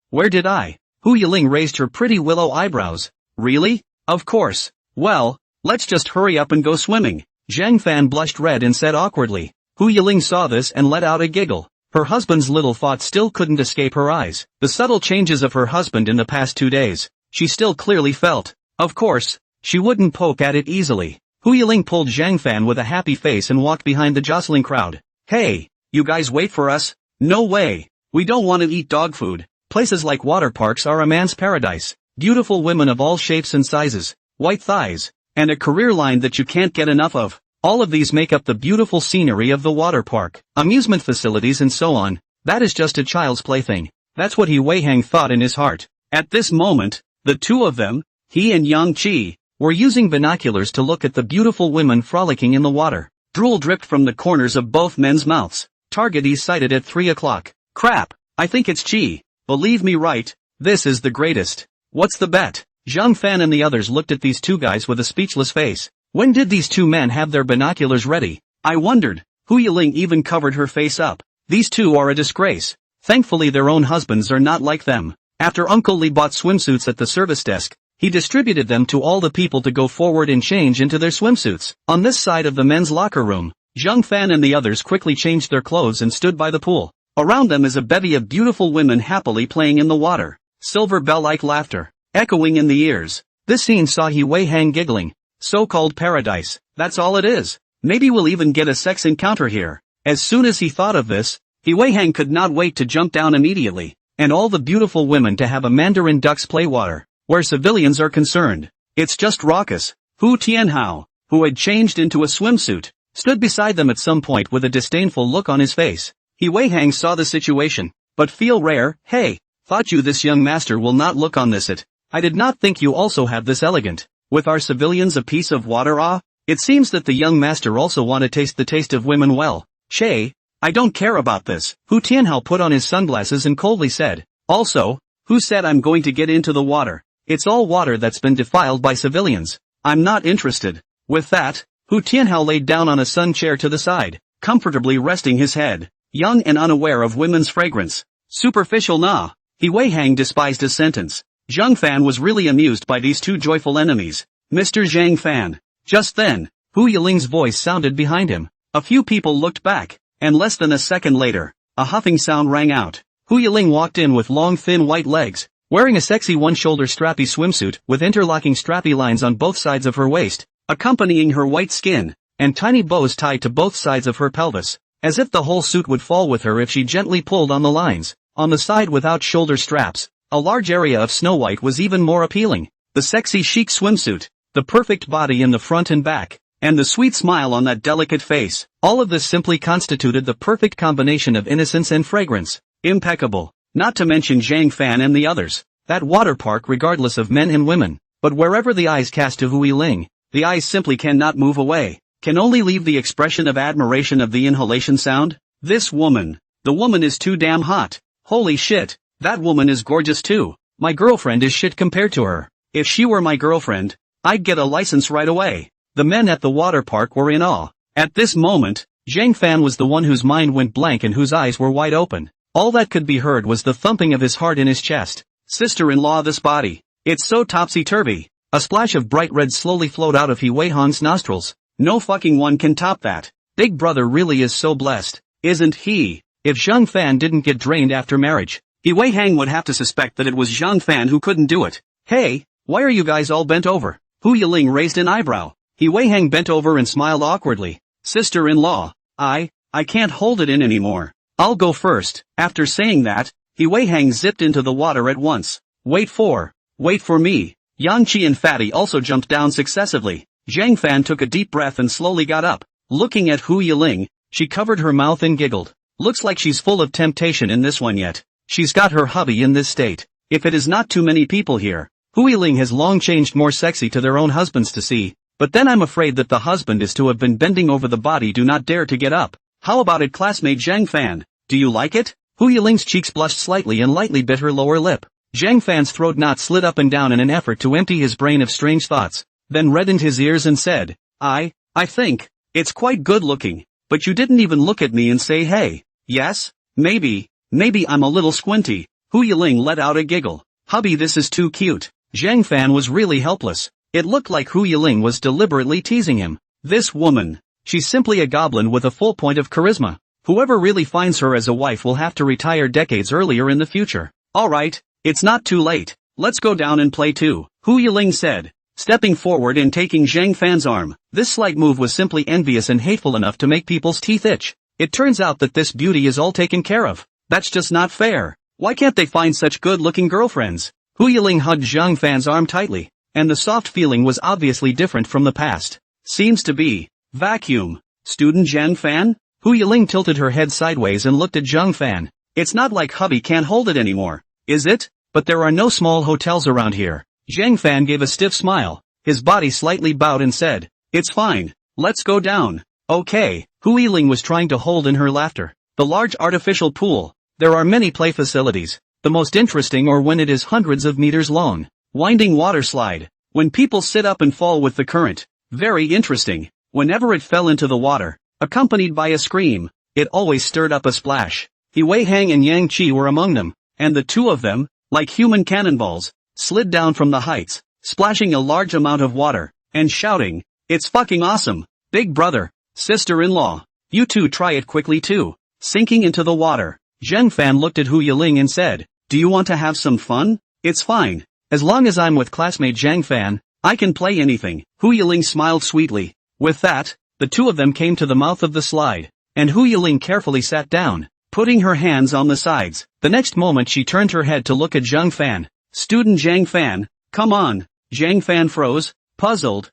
where did I? Hu Yiling raised her pretty willow eyebrows. Really? Of course. Well, let's just hurry up and go swimming. Zhang Fan blushed red and said awkwardly. Hu Yiling saw this and let out a giggle. Her husband's little thought still couldn't escape her eyes. The subtle changes of her husband in the past 2 days, she still clearly felt. Of course, she wouldn't poke at it easily. Hu Yiling pulled Zhang Fan with a happy face and walked behind the jostling crowd. Hey, you guys wait for us? No way. We don't want to eat dog food. Places like water parks are a man's paradise. Beautiful women of all shapes and sizes, white thighs, and a career line that you can't get enough of. All of these make up the beautiful scenery of the water park, amusement facilities and so on. That is just a child's plaything. That's what He Wei Hang thought in his heart. At this moment, the two of them, he and Yang Qi, were using binoculars to look at the beautiful women frolicking in the water. Drool dripped from the corners of both men's mouths. Target is sighted at 3 o'clock. Crap, I think it's Qi. Believe me right, this is the greatest. What's the bet? Zhang Fan and the others looked at these two guys with a speechless face. When did these two men have their binoculars ready? I wondered. Hu Yiling even covered her face up. These two are a disgrace. Thankfully their own husbands are not like them. After Uncle Li bought swimsuits at the service desk, he distributed them to all the people to go forward and change into their swimsuits. On this side of the men's locker room, Zhang Fan and the others quickly changed their clothes and stood by the pool. Around them is a bevy of beautiful women happily playing in the water. Silver bell-like laughter, echoing in the ears. This scene saw He Wei Hang giggling. So-called paradise, that's all it is. Maybe we'll even get a sex encounter here. As soon as he thought of this, He Wei Hang could not wait to jump down immediately, and all the beautiful women to have a Mandarin duck's play water, where civilians are concerned. It's just raucous. Hu Tianhao, who had changed into a swimsuit, stood beside them at some point with a disdainful look on his face. He Wei Hang saw the situation, but feel rare. Hey, thought you this young master will not look on this it. I did not think you also have this elegant. With our civilians a piece of water it seems that the young master also want to taste the taste of women well. Che, I don't care about this. Hu Tianhao put on his sunglasses and coldly said. Also, who said I'm going to get into the water? It's all water that's been defiled by civilians. I'm not interested. With that, Hu Tianhao laid down on a sun chair to the side, comfortably resting his head, young and unaware of women's fragrance. Superficial nah. He Wei Hang despised his sentence. Zhang Fan was really amused by these two joyful enemies. Mr. Zhang Fan. Just then, Hu Yiling's voice sounded behind him. A few people looked back, and less than a second later, a huffing sound rang out. Hu Yiling walked in with long thin white legs, wearing a sexy one-shoulder strappy swimsuit with interlocking strappy lines on both sides of her waist, accompanying her white skin, and tiny bows tied to both sides of her pelvis, as if the whole suit would fall with her if she gently pulled on the lines. On the side without shoulder straps, a large area of snow white was even more appealing. The sexy chic swimsuit, the perfect body in the front and back, and the sweet smile on that delicate face, all of this simply constituted the perfect combination of innocence and fragrance. Impeccable. Not to mention Zhang Fan and the others. That water park regardless of men and women, but wherever the eyes cast to Hu Yiling, the eyes simply cannot move away, can only leave the expression of admiration of the inhalation sound. This woman. The woman is too damn hot. Holy shit, that woman is gorgeous too. My girlfriend is shit compared to her. If she were my girlfriend, I'd get a license right away. The men at the water park were in awe. At this moment, Zhang Fan was the one whose mind went blank and whose eyes were wide open. All that could be heard was the thumping of his heart in his chest. Sister-in-law, this body. It's so topsy-turvy. A splash of bright red slowly flowed out of He Wei Hong's nostrils. No fucking one can top that. Big brother really is so blessed, isn't he? If Zhang Fan didn't get drained after marriage, He Wei Hang would have to suspect that it was Zhang Fan who couldn't do it. Hey, why are you guys all bent over? Hu Yiling raised an eyebrow. He Wei Hang bent over and smiled awkwardly. Sister-in-law, I can't hold it in anymore. I'll go first. After saying that, He Wei Hang zipped into the water at once. Wait for me. Yang Qi and Fatty also jumped down successively. Zhang Fan took a deep breath and slowly got up. Looking at Hu Yiling, she covered her mouth and giggled. Looks like she's full of temptation in this one yet. She's got her hubby in this state. If it is not too many people here, Hu Yiling has long changed more sexy to their own husbands to see. But then I'm afraid that the husband is to have been bending over the body. Do not dare to get up. How about it, classmate Zhang Fan? Do you like it? Hu Yiling's cheeks blushed slightly and lightly bit her lower lip. Zhang Fan's throat knot slid up and down in an effort to empty his brain of strange thoughts, then reddened his ears and said, I think it's quite good looking, but you didn't even look at me and say hey. Yes? Maybe I'm a little squinty. Hu Yiling let out a giggle. Hubby, this is too cute. Zhang Fan was really helpless. It looked like Hu Yiling was deliberately teasing him. This woman. She's simply a goblin with a full point of charisma. Whoever really finds her as a wife will have to retire decades earlier in the future. Alright, it's not too late. Let's go down and play too, Hu Yiling said, stepping forward and taking Zhang Fan's arm. This slight move was simply envious and hateful enough to make people's teeth itch. It turns out that this beauty is all taken care of. That's just not fair. Why can't they find such good-looking girlfriends? Hu Yiling hugged Zhang Fan's arm tightly, and the soft feeling was obviously different from the past. Seems to be. Vacuum. Student Zhang Fan? Hu Yiling tilted her head sideways and looked at Zhang Fan. It's not like hubby can't hold it anymore, is it? But there are no small hotels around here. Zhang Fan gave a stiff smile. His body slightly bowed and said, it's fine. Let's go down. Okay. Hu Yiling was trying to hold in her laughter. The large artificial pool. There are many play facilities. The most interesting are when it is hundreds of meters long. Winding water slide. When people sit up and fall with the current. Very interesting. Whenever it fell into the water, accompanied by a scream, it always stirred up a splash. He Wei Hang and Yang Qi were among them, and the two of them, like human cannonballs, slid down from the heights, splashing a large amount of water, and shouting, it's fucking awesome. Big brother, sister-in-law, you two try it quickly too. Sinking into the water, Zhang Fan looked at Hu Yiling and said, do you want to have some fun? It's fine. As long as I'm with classmate Zhang Fan, I can play anything. Hu Yiling smiled sweetly. With that, the two of them came to the mouth of the slide, and Hu Yiling carefully sat down, putting her hands on the sides. The next moment she turned her head to look at Zhang Fan. Student Zhang Fan, come on. Zhang Fan froze, puzzled.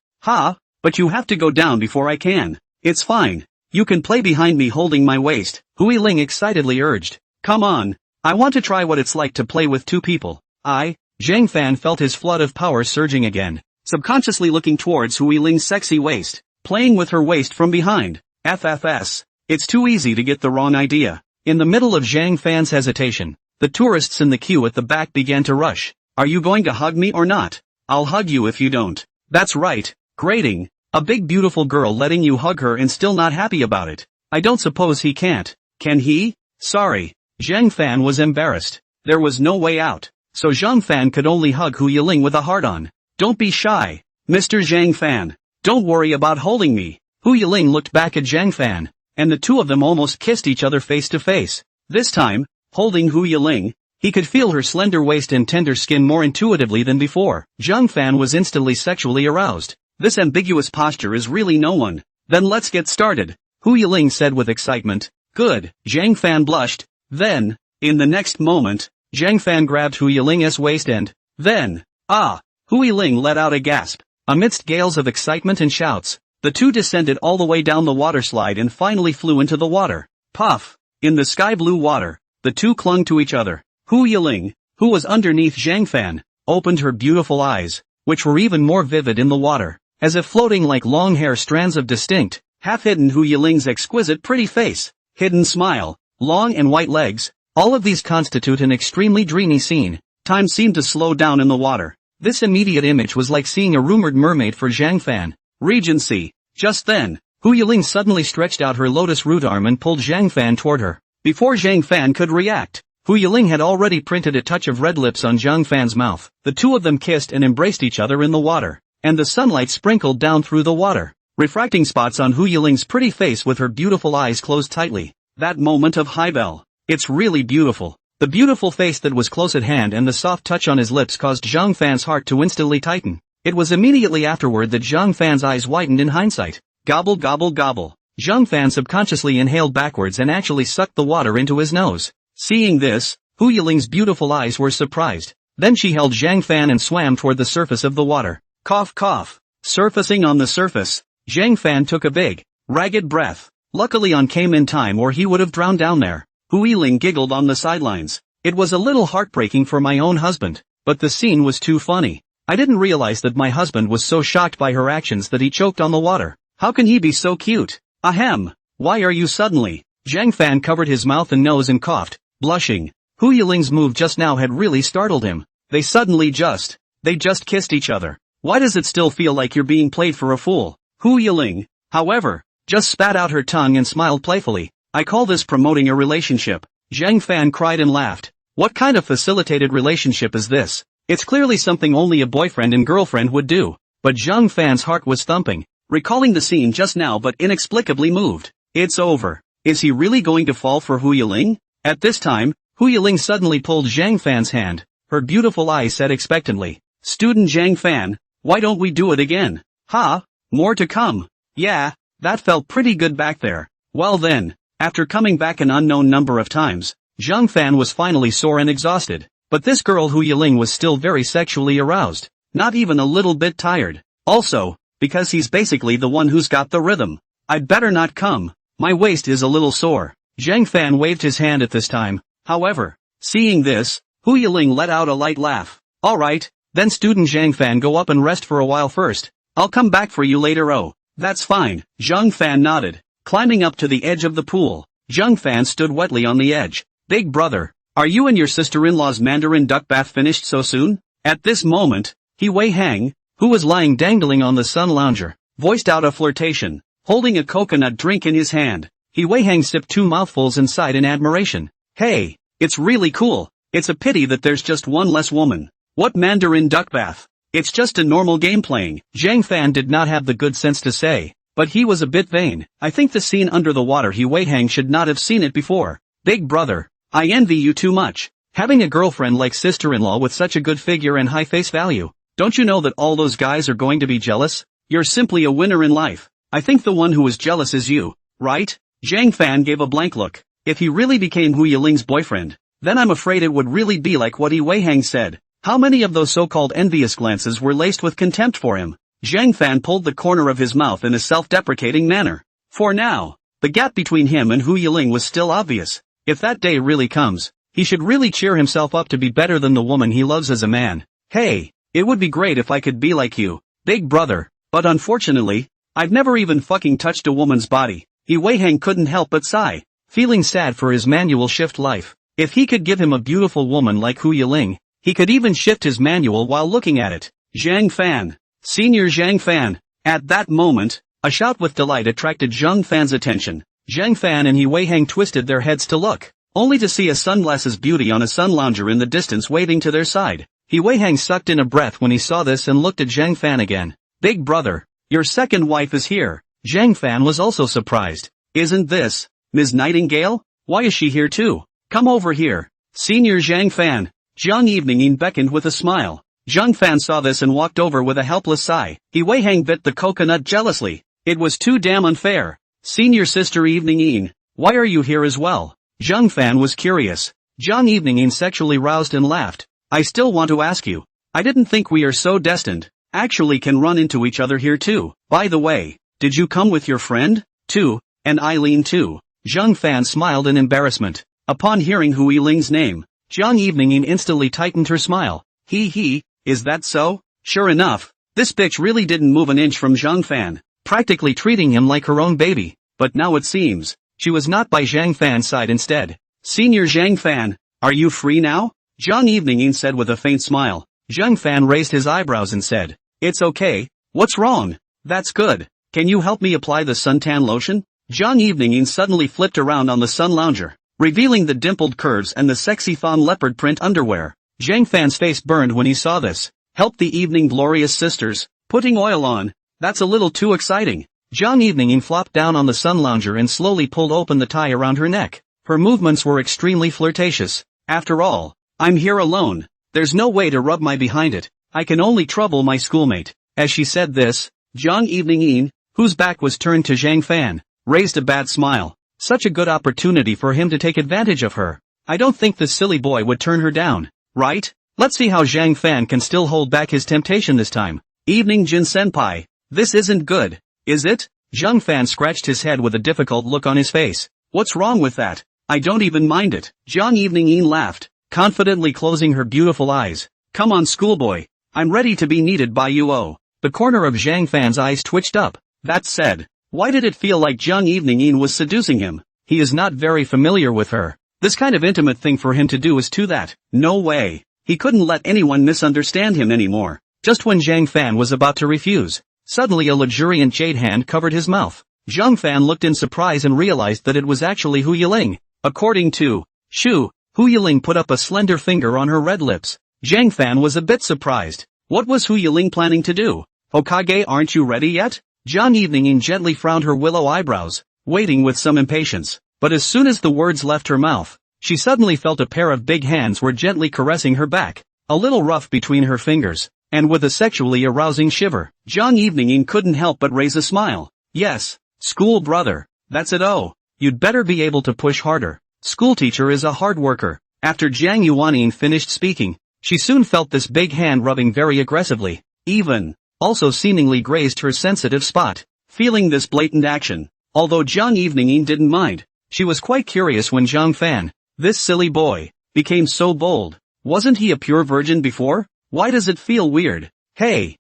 But you have to go down before I can. It's fine. You can play behind me holding my waist, Hu Yiling excitedly urged. Come on. I want to try what it's like to play with two people. Zhang Fan felt his flood of power surging again, subconsciously looking towards Hu Yiling's sexy waist, playing with her waist from behind. FFS. It's too easy to get the wrong idea. In the middle of Zhang Fan's hesitation, the tourists in the queue at the back began to rush. Are you going to hug me or not? I'll hug you if you don't. That's right. Grating. A big beautiful girl letting you hug her and still not happy about it. I don't suppose he can't. Can he? Sorry. Zhang Fan was embarrassed. There was no way out. So Zhang Fan could only hug Hu Yiling with a heart-on. Don't be shy, Mr. Zhang Fan. Don't worry about holding me. Hu Yiling looked back at Zhang Fan, and the two of them almost kissed each other face to face. This time, holding Hu Yiling, he could feel her slender waist and tender skin more intuitively than before. Zhang Fan was instantly sexually aroused. This ambiguous posture is really no one. Then let's get started, Hu Yiling said with excitement. Good. Zhang Fan blushed. Then, in the next moment, Zhang Fan grabbed Hu Yiling's waist and, then, Hu Yiling let out a gasp. Amidst gales of excitement and shouts, the two descended all the way down the water slide and finally flew into the water. Puff! In the sky blue water, the two clung to each other. Hu Yiling, who was underneath Zhang Fan, opened her beautiful eyes, which were even more vivid in the water, as if floating like long hair strands of distinct, half-hidden Hu Yiling's exquisite pretty face, hidden smile, long and white legs, all of these constitute an extremely dreamy scene. Time seemed to slow down in the water. This immediate image was like seeing a rumored mermaid for Zhang Fan. Regency. Just then, Hu Yiling suddenly stretched out her lotus root arm and pulled Zhang Fan toward her. Before Zhang Fan could react, Hu Yiling had already printed a touch of red lips on Zhang Fan's mouth. The two of them kissed and embraced each other in the water, and the sunlight sprinkled down through the water, refracting spots on Hu Yiling's pretty face with her beautiful eyes closed tightly. That moment of Haibel. It's really beautiful. The beautiful face that was close at hand and the soft touch on his lips caused Zhang Fan's heart to instantly tighten. It was immediately afterward that Zhang Fan's eyes widened in hindsight. Gobble gobble gobble. Zhang Fan subconsciously inhaled backwards and actually sucked the water into his nose. Seeing this, Hu Yiling's beautiful eyes were surprised. Then she held Zhang Fan and swam toward the surface of the water. Cough cough. Surfacing on the surface, Zhang Fan took a big, ragged breath. Luckily On came in time or he would have drowned down there. Hu Yiling giggled on the sidelines. It was a little heartbreaking for my own husband, but the scene was too funny. I didn't realize that my husband was so shocked by her actions that he choked on the water. How can he be so cute? Ahem. Why are you suddenly? Zhang Fan covered his mouth and nose and coughed, blushing. Hu Yiling's move just now had really startled him. They just kissed each other. Why does it still feel like you're being played for a fool? Hu Yiling, however, just spat out her tongue and smiled playfully. I call this promoting a relationship. Zhang Fan cried and laughed. What kind of facilitated relationship is this? It's clearly something only a boyfriend and girlfriend would do. But Zhang Fan's heart was thumping, recalling the scene just now but inexplicably moved. It's over. Is he really going to fall for Hu Yiling? At this time, Hu Yiling suddenly pulled Zhang Fan's hand. Her beautiful eyes said expectantly, "Student Zhang Fan, why don't we do it again?" "Ha? More to come." "Yeah, that felt pretty good back there." Well then, after coming back an unknown number of times, Zhang Fan was finally sore and exhausted. But this girl Hu Yiling was still very sexually aroused, not even a little bit tired. Also, because he's basically the one who's got the rhythm. I'd better not come. My waist is a little sore. Zhang Fan waved his hand at this time. However, seeing this, Hu Yiling let out a light laugh. Alright, then student Zhang Fan go up and rest for a while first. I'll come back for you later. Oh, that's fine. Zhang Fan nodded. Climbing up to the edge of the pool, Zhang Fan stood wetly on the edge. Big brother, are you and your sister-in-law's Mandarin duck bath finished so soon? At this moment, He Wei Hang, who was lying dangling on the sun lounger, voiced out a flirtation. Holding a coconut drink in his hand, He Wei Hang sipped 2 mouthfuls and sighed in admiration. Hey, it's really cool. It's a pity that there's just one less woman. What Mandarin duck bath? It's just a normal game playing. Zhang Fan did not have the good sense to say, but he was a bit vain. I think the scene under the water He Wei Hang should not have seen it before. Big brother, I envy you too much. Having a girlfriend like sister-in-law with such a good figure and high face value. Don't you know that all those guys are going to be jealous? You're simply a winner in life. I think the one who is jealous is you, right? Zhang Fan gave a blank look. If he really became Hu Yiling's boyfriend, then I'm afraid it would really be like what He Wei Hang said. How many of those so-called envious glances were laced with contempt for him? Zhang Fan pulled the corner of his mouth in a self-deprecating manner. For now, the gap between him and Hu Yiling was still obvious. If that day really comes, he should really cheer himself up to be better than the woman he loves as a man. Hey, it would be great if I could be like you, big brother, but unfortunately, I've never even fucking touched a woman's body. He Wei Hang couldn't help but sigh, feeling sad for his manual shift life. If he could give him a beautiful woman like Hu Yiling, he could even shift his manual while looking at it. Zhang Fan. Senior Zhang Fan. At that moment, a shout with delight attracted Zhang Fan's attention. Zhang Fan and He Wei Hang twisted their heads to look, only to see a sunglasses beauty on a sun lounger in the distance waving to their side. He Wei Hang sucked in a breath when he saw this and looked at Zhang Fan again. Big brother, your second wife is here. Zhang Fan was also surprised. Isn't this Ms. Nightingale? Why is she here too? Come over here. Senior Zhang Fan. Zhang Evening beckoned with a smile. Zhang Fan saw this and walked over with a helpless sigh. He Wei Hang bit the coconut jealously. It was too damn unfair. Senior Sister Evening, why are you here as well? Zhang Fan was curious. Zhang Evening sexually roused and laughed. I still want to ask you. I didn't think we are so destined. Actually can run into each other here too. By the way, did you come with your friend, too, and Eileen too? Zhang Fan smiled in embarrassment. Upon hearing Hu Yiling's name, Zhang Evening instantly tightened her smile. He, is that so? Sure enough, This bitch really didn't move an inch from Zhang Fan, practically treating him like her own baby. But now it seems, she was not by Zhang Fan's side instead. Senior Zhang Fan, are you free now? Zhang Evening said with a faint smile. Zhang Fan raised his eyebrows and said, it's okay, what's wrong? That's good. Can you help me apply the suntan lotion? Zhang Evening suddenly flipped around on the sun lounger, revealing the dimpled curves and the sexy fawn leopard print underwear. Zhang Fan's face burned when he saw this. Help the Evening Glorious Sisters, putting oil on, that's a little too exciting. Zhang Evening flopped down on the sun lounger and slowly pulled open the tie around her neck. Her movements were extremely flirtatious. After all, I'm here alone. There's no way to rub my behind it. I can only trouble my schoolmate. As she said this, Zhang Evening, whose back was turned to Zhang Fan, raised a bad smile. Such a good opportunity for him to take advantage of her. I don't think this silly boy would turn her down, right? Let's see how Zhang Fan can still hold back his temptation this time. Evening Jin Senpai, this isn't good, is it? Zhang Fan scratched his head with a difficult look on his face. What's wrong with that? I don't even mind it. Zhang Evening laughed, confidently closing her beautiful eyes. Come on schoolboy, I'm ready to be needed by you. Oh. The corner of Zhang Fan's eyes twitched up. That said, why did it feel like Zhang Evening was seducing him? He is not very familiar with her. This kind of intimate thing for him to do is too that. No way. He couldn't let anyone misunderstand him anymore. Just when Zhang Fan was about to refuse, suddenly a luxuriant jade hand covered his mouth. Zhang Fan looked in surprise and realized that it was actually Hu Yiling. According to Shu, Hu Yiling put up a slender finger on her red lips. Zhang Fan was a bit surprised. What was Hu Yiling planning to do? Hokage, aren't you ready yet? Zhang Evening gently frowned her willow eyebrows, waiting with some impatience. But as soon as the words left her mouth, she suddenly felt a pair of big hands were gently caressing her back, a little rough between her fingers, and with a sexually arousing shiver. Zhang Evening couldn't help but raise a smile. Yes, school brother, that's it. Oh, you'd better be able to push harder. Schoolteacher is a hard worker. After Zhang Yuaning finished speaking, she soon felt this big hand rubbing very aggressively, even, also seemingly grazed her sensitive spot. Feeling this blatant action, although Zhang Evening didn't mind, she was quite curious when Zhang Fan, this silly boy, became so bold. Wasn't he a pure virgin before? Why does it feel weird? Hey,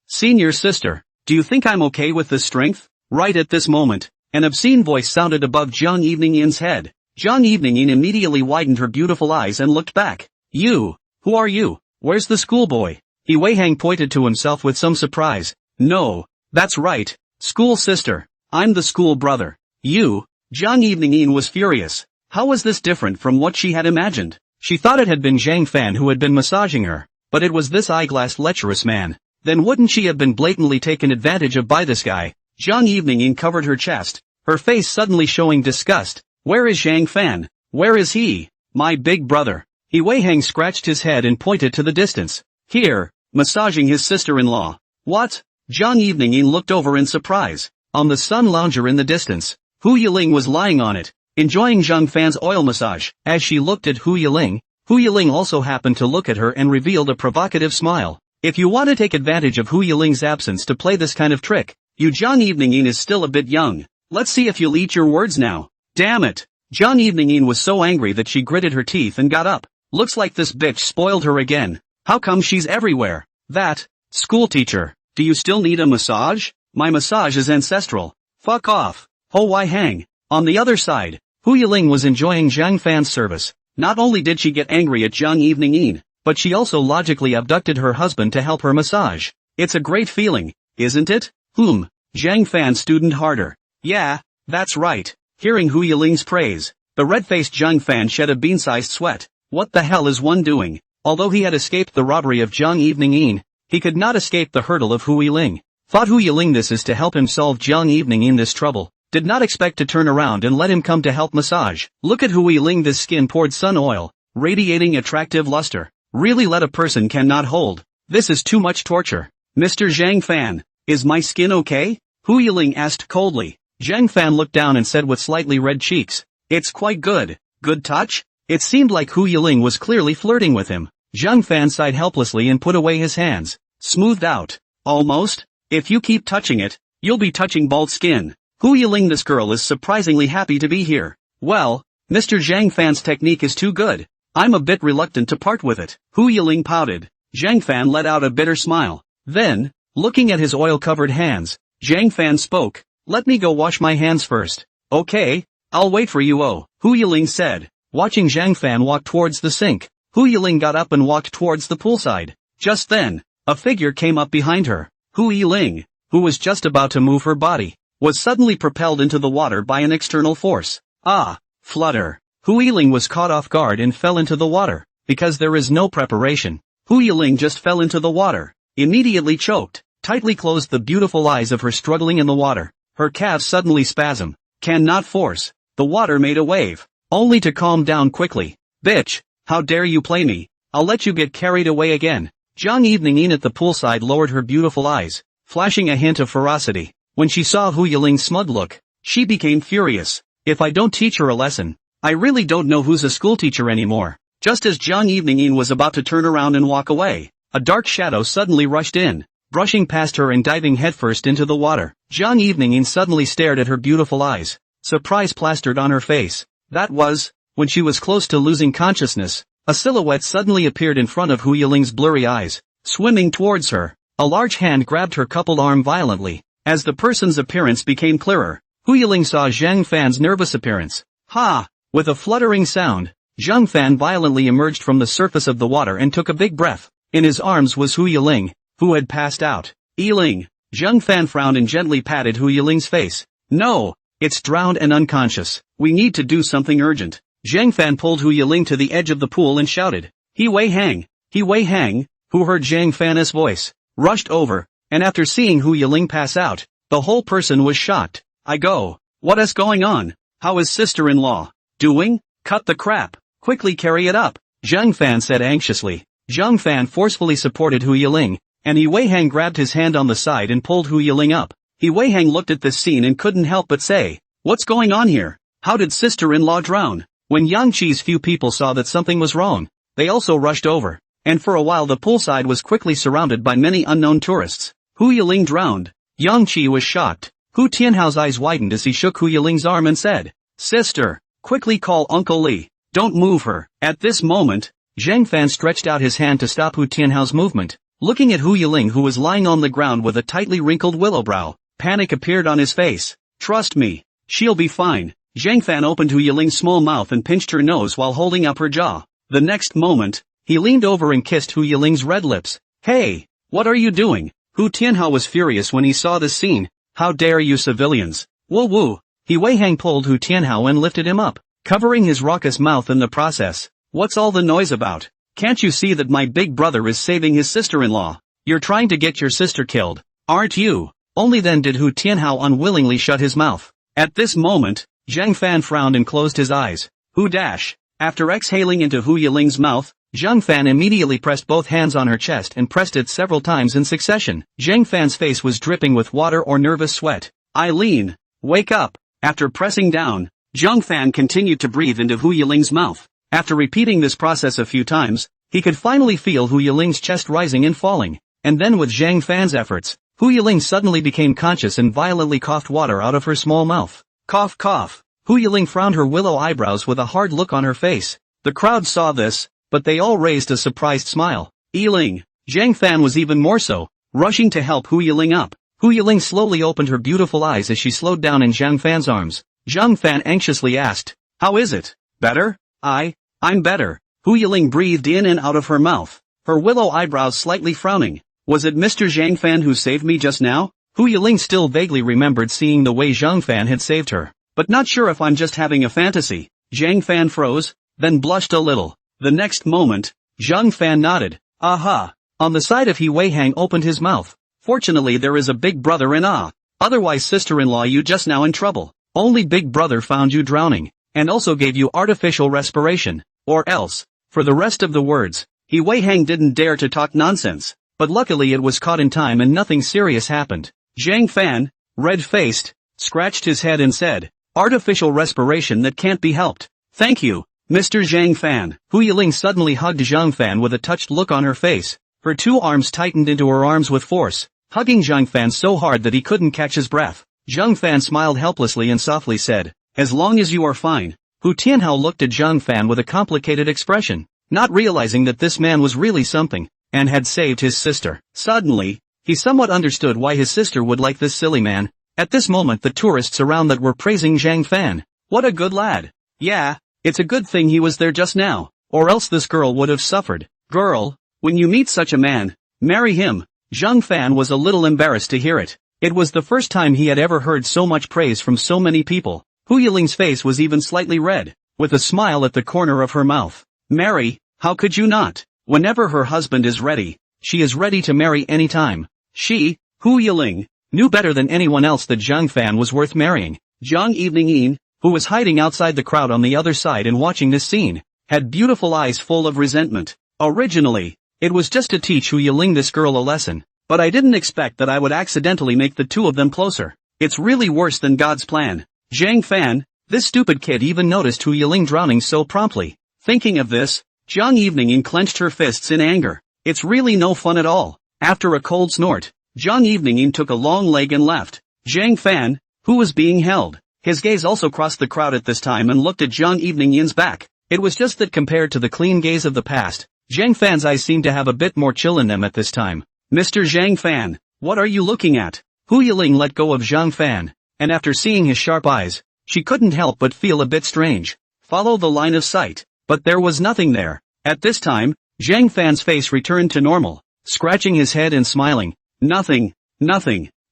senior sister, do you think I'm okay with this strength? Right at this moment, an obscene voice sounded above Zhang Evening's head. Zhang Evening immediately widened her beautiful eyes and looked back. You, who are you? Where's the schoolboy? He Wei Hang pointed to himself with some surprise. No, that's right, school sister, I'm the school brother. You, Zhang Evening was furious. How was this different from what she had imagined? She thought it had been Zhang Fan who had been massaging her, but it was this eyeglass lecherous man. Then wouldn't she have been blatantly taken advantage of by this guy? Zhang Evening covered her chest, her face suddenly showing disgust. Where is Zhang Fan? Where is he? My big brother. He Wei Hang scratched his head and pointed to the distance. Here, massaging his sister-in-law. What? Zhang Evening looked over in surprise. On the sun lounger in the distance, Hu Yiling was lying on it, enjoying Zhang Fan's oil massage. As she looked at Hu Yiling also happened to look at her and revealed a provocative smile. If you want to take advantage of Hu Yiling's absence to play this kind of trick, you Zhang Evening is still a bit young. Let's see if you'll eat your words now. Damn it. Zhang Evening was so angry that she gritted her teeth and got up. Looks like this bitch spoiled her again. How come she's everywhere? That, schoolteacher, do you still need a massage? My massage is ancestral. Fuck off. Ho Wai Hang. On the other side, Hu Yiling was enjoying Zhang Fan's service. Not only did she get angry at Zhang Evening, but she also logically abducted her husband to help her massage. It's a great feeling, isn't it? Zhang Fan student harder. Yeah, that's right. Hearing Hu Yiling's praise, the red-faced Zhang Fan shed a bean-sized sweat. What the hell is one doing? Although he had escaped the robbery of Zhang Evening, he could not escape the hurdle of Hu Yiling. Thought Hu Yiling this is to help him solve Zhang Evening this trouble. Did not expect to turn around and let him come to help massage. Look at Hu Yiling, this skin poured sun oil, radiating attractive luster. Really let a person cannot hold. This is too much torture. Mr. Zhang Fan, is my skin okay? Hu Yiling asked coldly. Zhang Fan looked down and said with slightly red cheeks. It's quite good. Good touch? It seemed like Hu Yiling was clearly flirting with him. Zhang Fan sighed helplessly and put away his hands. Smoothed out. Almost? If you keep touching it, you'll be touching bald skin. Hu Yiling, this girl is surprisingly happy to be here. Well, Mr. Zhang Fan's technique is too good. I'm a bit reluctant to part with it. Hu Yiling pouted. Zhang Fan let out a bitter smile. Then, looking at his oil-covered hands, Zhang Fan spoke, "Let me go wash my hands first." "Okay, I'll wait for you." Hu Yiling said. Watching Zhang Fan walk towards the sink, Hu Yiling got up and walked towards the poolside. Just then, a figure came up behind her. Hu Yiling, who was just about to move her body, was suddenly propelled into the water by an external force. Flutter. Hu Yiling was caught off guard and fell into the water. Because there is no preparation, Hu Yiling just fell into the water, immediately choked, tightly closed the beautiful eyes of her struggling in the water. Her calves suddenly spasm. Cannot force. The water made a wave, only to calm down quickly. "Bitch, how dare you play me? I'll let you get carried away again." Zhang Evening at the poolside lowered her beautiful eyes, flashing a hint of ferocity. When she saw Hu Yiling's smug look, she became furious. "If I don't teach her a lesson, I really don't know who's a schoolteacher anymore." Just as Zhang Evening was about to turn around and walk away, a dark shadow suddenly rushed in, brushing past her and diving headfirst into the water. Zhang Evening suddenly stared at her beautiful eyes, surprise plastered on her face. That was, when she was close to losing consciousness, a silhouette suddenly appeared in front of Hu Yiling's blurry eyes, swimming towards her. A large hand grabbed her coupled arm violently. As the person's appearance became clearer, Hu Yiling saw Zhang Fan's nervous appearance. "Ha!" With a fluttering sound, Zhang Fan violently emerged from the surface of the water and took a big breath. In his arms was Hu Yiling, who had passed out. "Yiling." Zhang Fan frowned and gently patted Hu Yiling's face. "No, it's drowned and unconscious. We need to do something urgent." Zhang Fan pulled Hu Yiling to the edge of the pool and shouted, He Wei Hang, who heard Zhang Fan's voice, rushed over, and after seeing Hu Yiling pass out, the whole person was shocked. What is going on? How is sister-in-law doing? Cut the crap. Quickly carry it up, Zhang Fan said anxiously. Zhang Fan forcefully supported Hu Yiling, and He Wei Hang grabbed his hand on the side and pulled Hu Yiling up. He Wei Hang looked at this scene and couldn't help but say, "What's going on here? How did sister-in-law drown?" When Yang Qi's few people saw that something was wrong, they also rushed over, and for a while the poolside was quickly surrounded by many unknown tourists. Hu Yiling drowned. Yang Qi was shocked. Hu Tianhao's eyes widened as he shook Hu Yiling's arm and said, "Sister, quickly call Uncle Li. Don't move her." At this moment, Zhang Fan stretched out his hand to stop Hu Tianhao's movement. Looking at Hu Yiling, who was lying on the ground with a tightly wrinkled willow brow, panic appeared on his face. "Trust me, she'll be fine." Zhang Fan opened Hu Yiling's small mouth and pinched her nose while holding up her jaw. The next moment, he leaned over and kissed Hu Yiling's red lips. "Hey, what are you doing?" Hu Tianhao was furious when he saw this scene. "How dare you civilians!" "Woo woo!" He Wei Hang pulled Hu Tianhao and lifted him up, covering his raucous mouth in the process. "What's all the noise about? Can't you see that my big brother is saving his sister-in-law? You're trying to get your sister killed, aren't you?" Only then did Hu Tianhao unwillingly shut his mouth. At this moment, Zhang Fan frowned and closed his eyes. After exhaling into Hu Yiling's mouth, Zhang Fan immediately pressed both hands on her chest and pressed it several times in succession. Zhang Fan's face was dripping with water or nervous sweat. "Eileen, wake up." After pressing down, Zhang Fan continued to breathe into Hu Yiling's mouth. After repeating this process a few times, he could finally feel Hu Yiling's chest rising and falling, and then with Zhang Fan's efforts, Hu Yiling suddenly became conscious and violently coughed water out of her small mouth. Cough cough. Hu Yiling frowned her willow eyebrows with a hard look on her face. The crowd saw this, but they all raised a surprised smile. Yiling. Zhang Fan was even more so, rushing to help Hu Yiling up. Hu Yiling slowly opened her beautiful eyes as she slowed down in Zhang Fan's arms. Zhang Fan anxiously asked, "How is it? Better?" I'm better." Hu Yiling breathed in and out of her mouth, her willow eyebrows slightly frowning. "Was it Mr. Zhang Fan who saved me just now?" Hu Yiling still vaguely remembered seeing the way Zhang Fan had saved her, but not sure if I'm just having a fantasy. Zhang Fan froze, then blushed a little. The next moment, Zhang Fan nodded. "Aha." On the side of He Wei Hang opened his mouth. "Fortunately there is a big brother in otherwise sister-in-law you just now in trouble. Only big brother found you drowning, and also gave you artificial respiration, or else." For the rest of the words, He Wei Hang didn't dare to talk nonsense, but luckily it was caught in time and nothing serious happened. Zhang Fan, red-faced, scratched his head and said, "Artificial respiration that can't be helped. Thank you, Mr. Zhang Fan." Hu Yiling suddenly hugged Zhang Fan with a touched look on her face. Her two arms tightened into her arms with force, hugging Zhang Fan so hard that he couldn't catch his breath. Zhang Fan smiled helplessly and softly said, "As long as you are fine." Hu Tianhao looked at Zhang Fan with a complicated expression, not realizing that this man was really something, and had saved his sister. Suddenly, He somewhat understood why his sister would like this silly man. At this moment the tourists around that were praising Zhang Fan. What a good lad. Yeah, it's a good thing he was there just now, or else this girl would have suffered. Girl, when you meet such a man, marry him. Zhang Fan was a little embarrassed to hear it. It was the first time he had ever heard so much praise from so many people. Hu Yiling's face was even slightly red, with a smile at the corner of her mouth. Marry, how could you not? Whenever her husband is ready, she is ready to marry any time. She, Hu Yiling, knew better than anyone else that Zhang Fan was worth marrying. Zhang Evening, who was hiding outside the crowd on the other side and watching this scene, had beautiful eyes full of resentment. Originally, it was just to teach Hu Yiling this girl a lesson, but I didn't expect that I would accidentally make the two of them closer. It's really worse than God's plan. Zhang Fan, this stupid kid even noticed Hu Yiling drowning so promptly. Thinking of this, Zhang Evening clenched her fists in anger. It's really no fun at all. After a cold snort, Zhang Evening took a long leg and left. Zhang Fan, who was being held, his gaze also crossed the crowd at this time and looked at Zhang Evening's back. It was just that compared to the clean gaze of the past, Zhang Fan's eyes seemed to have a bit more chill in them at this time. Mr. Zhang Fan, what are you looking at? Hu Yiling let go of Zhang Fan, and after seeing his sharp eyes, she couldn't help but feel a bit strange. Follow the line of sight. But there was nothing there. At this time, Zhang Fan's face returned to normal, scratching his head and smiling. Nothing.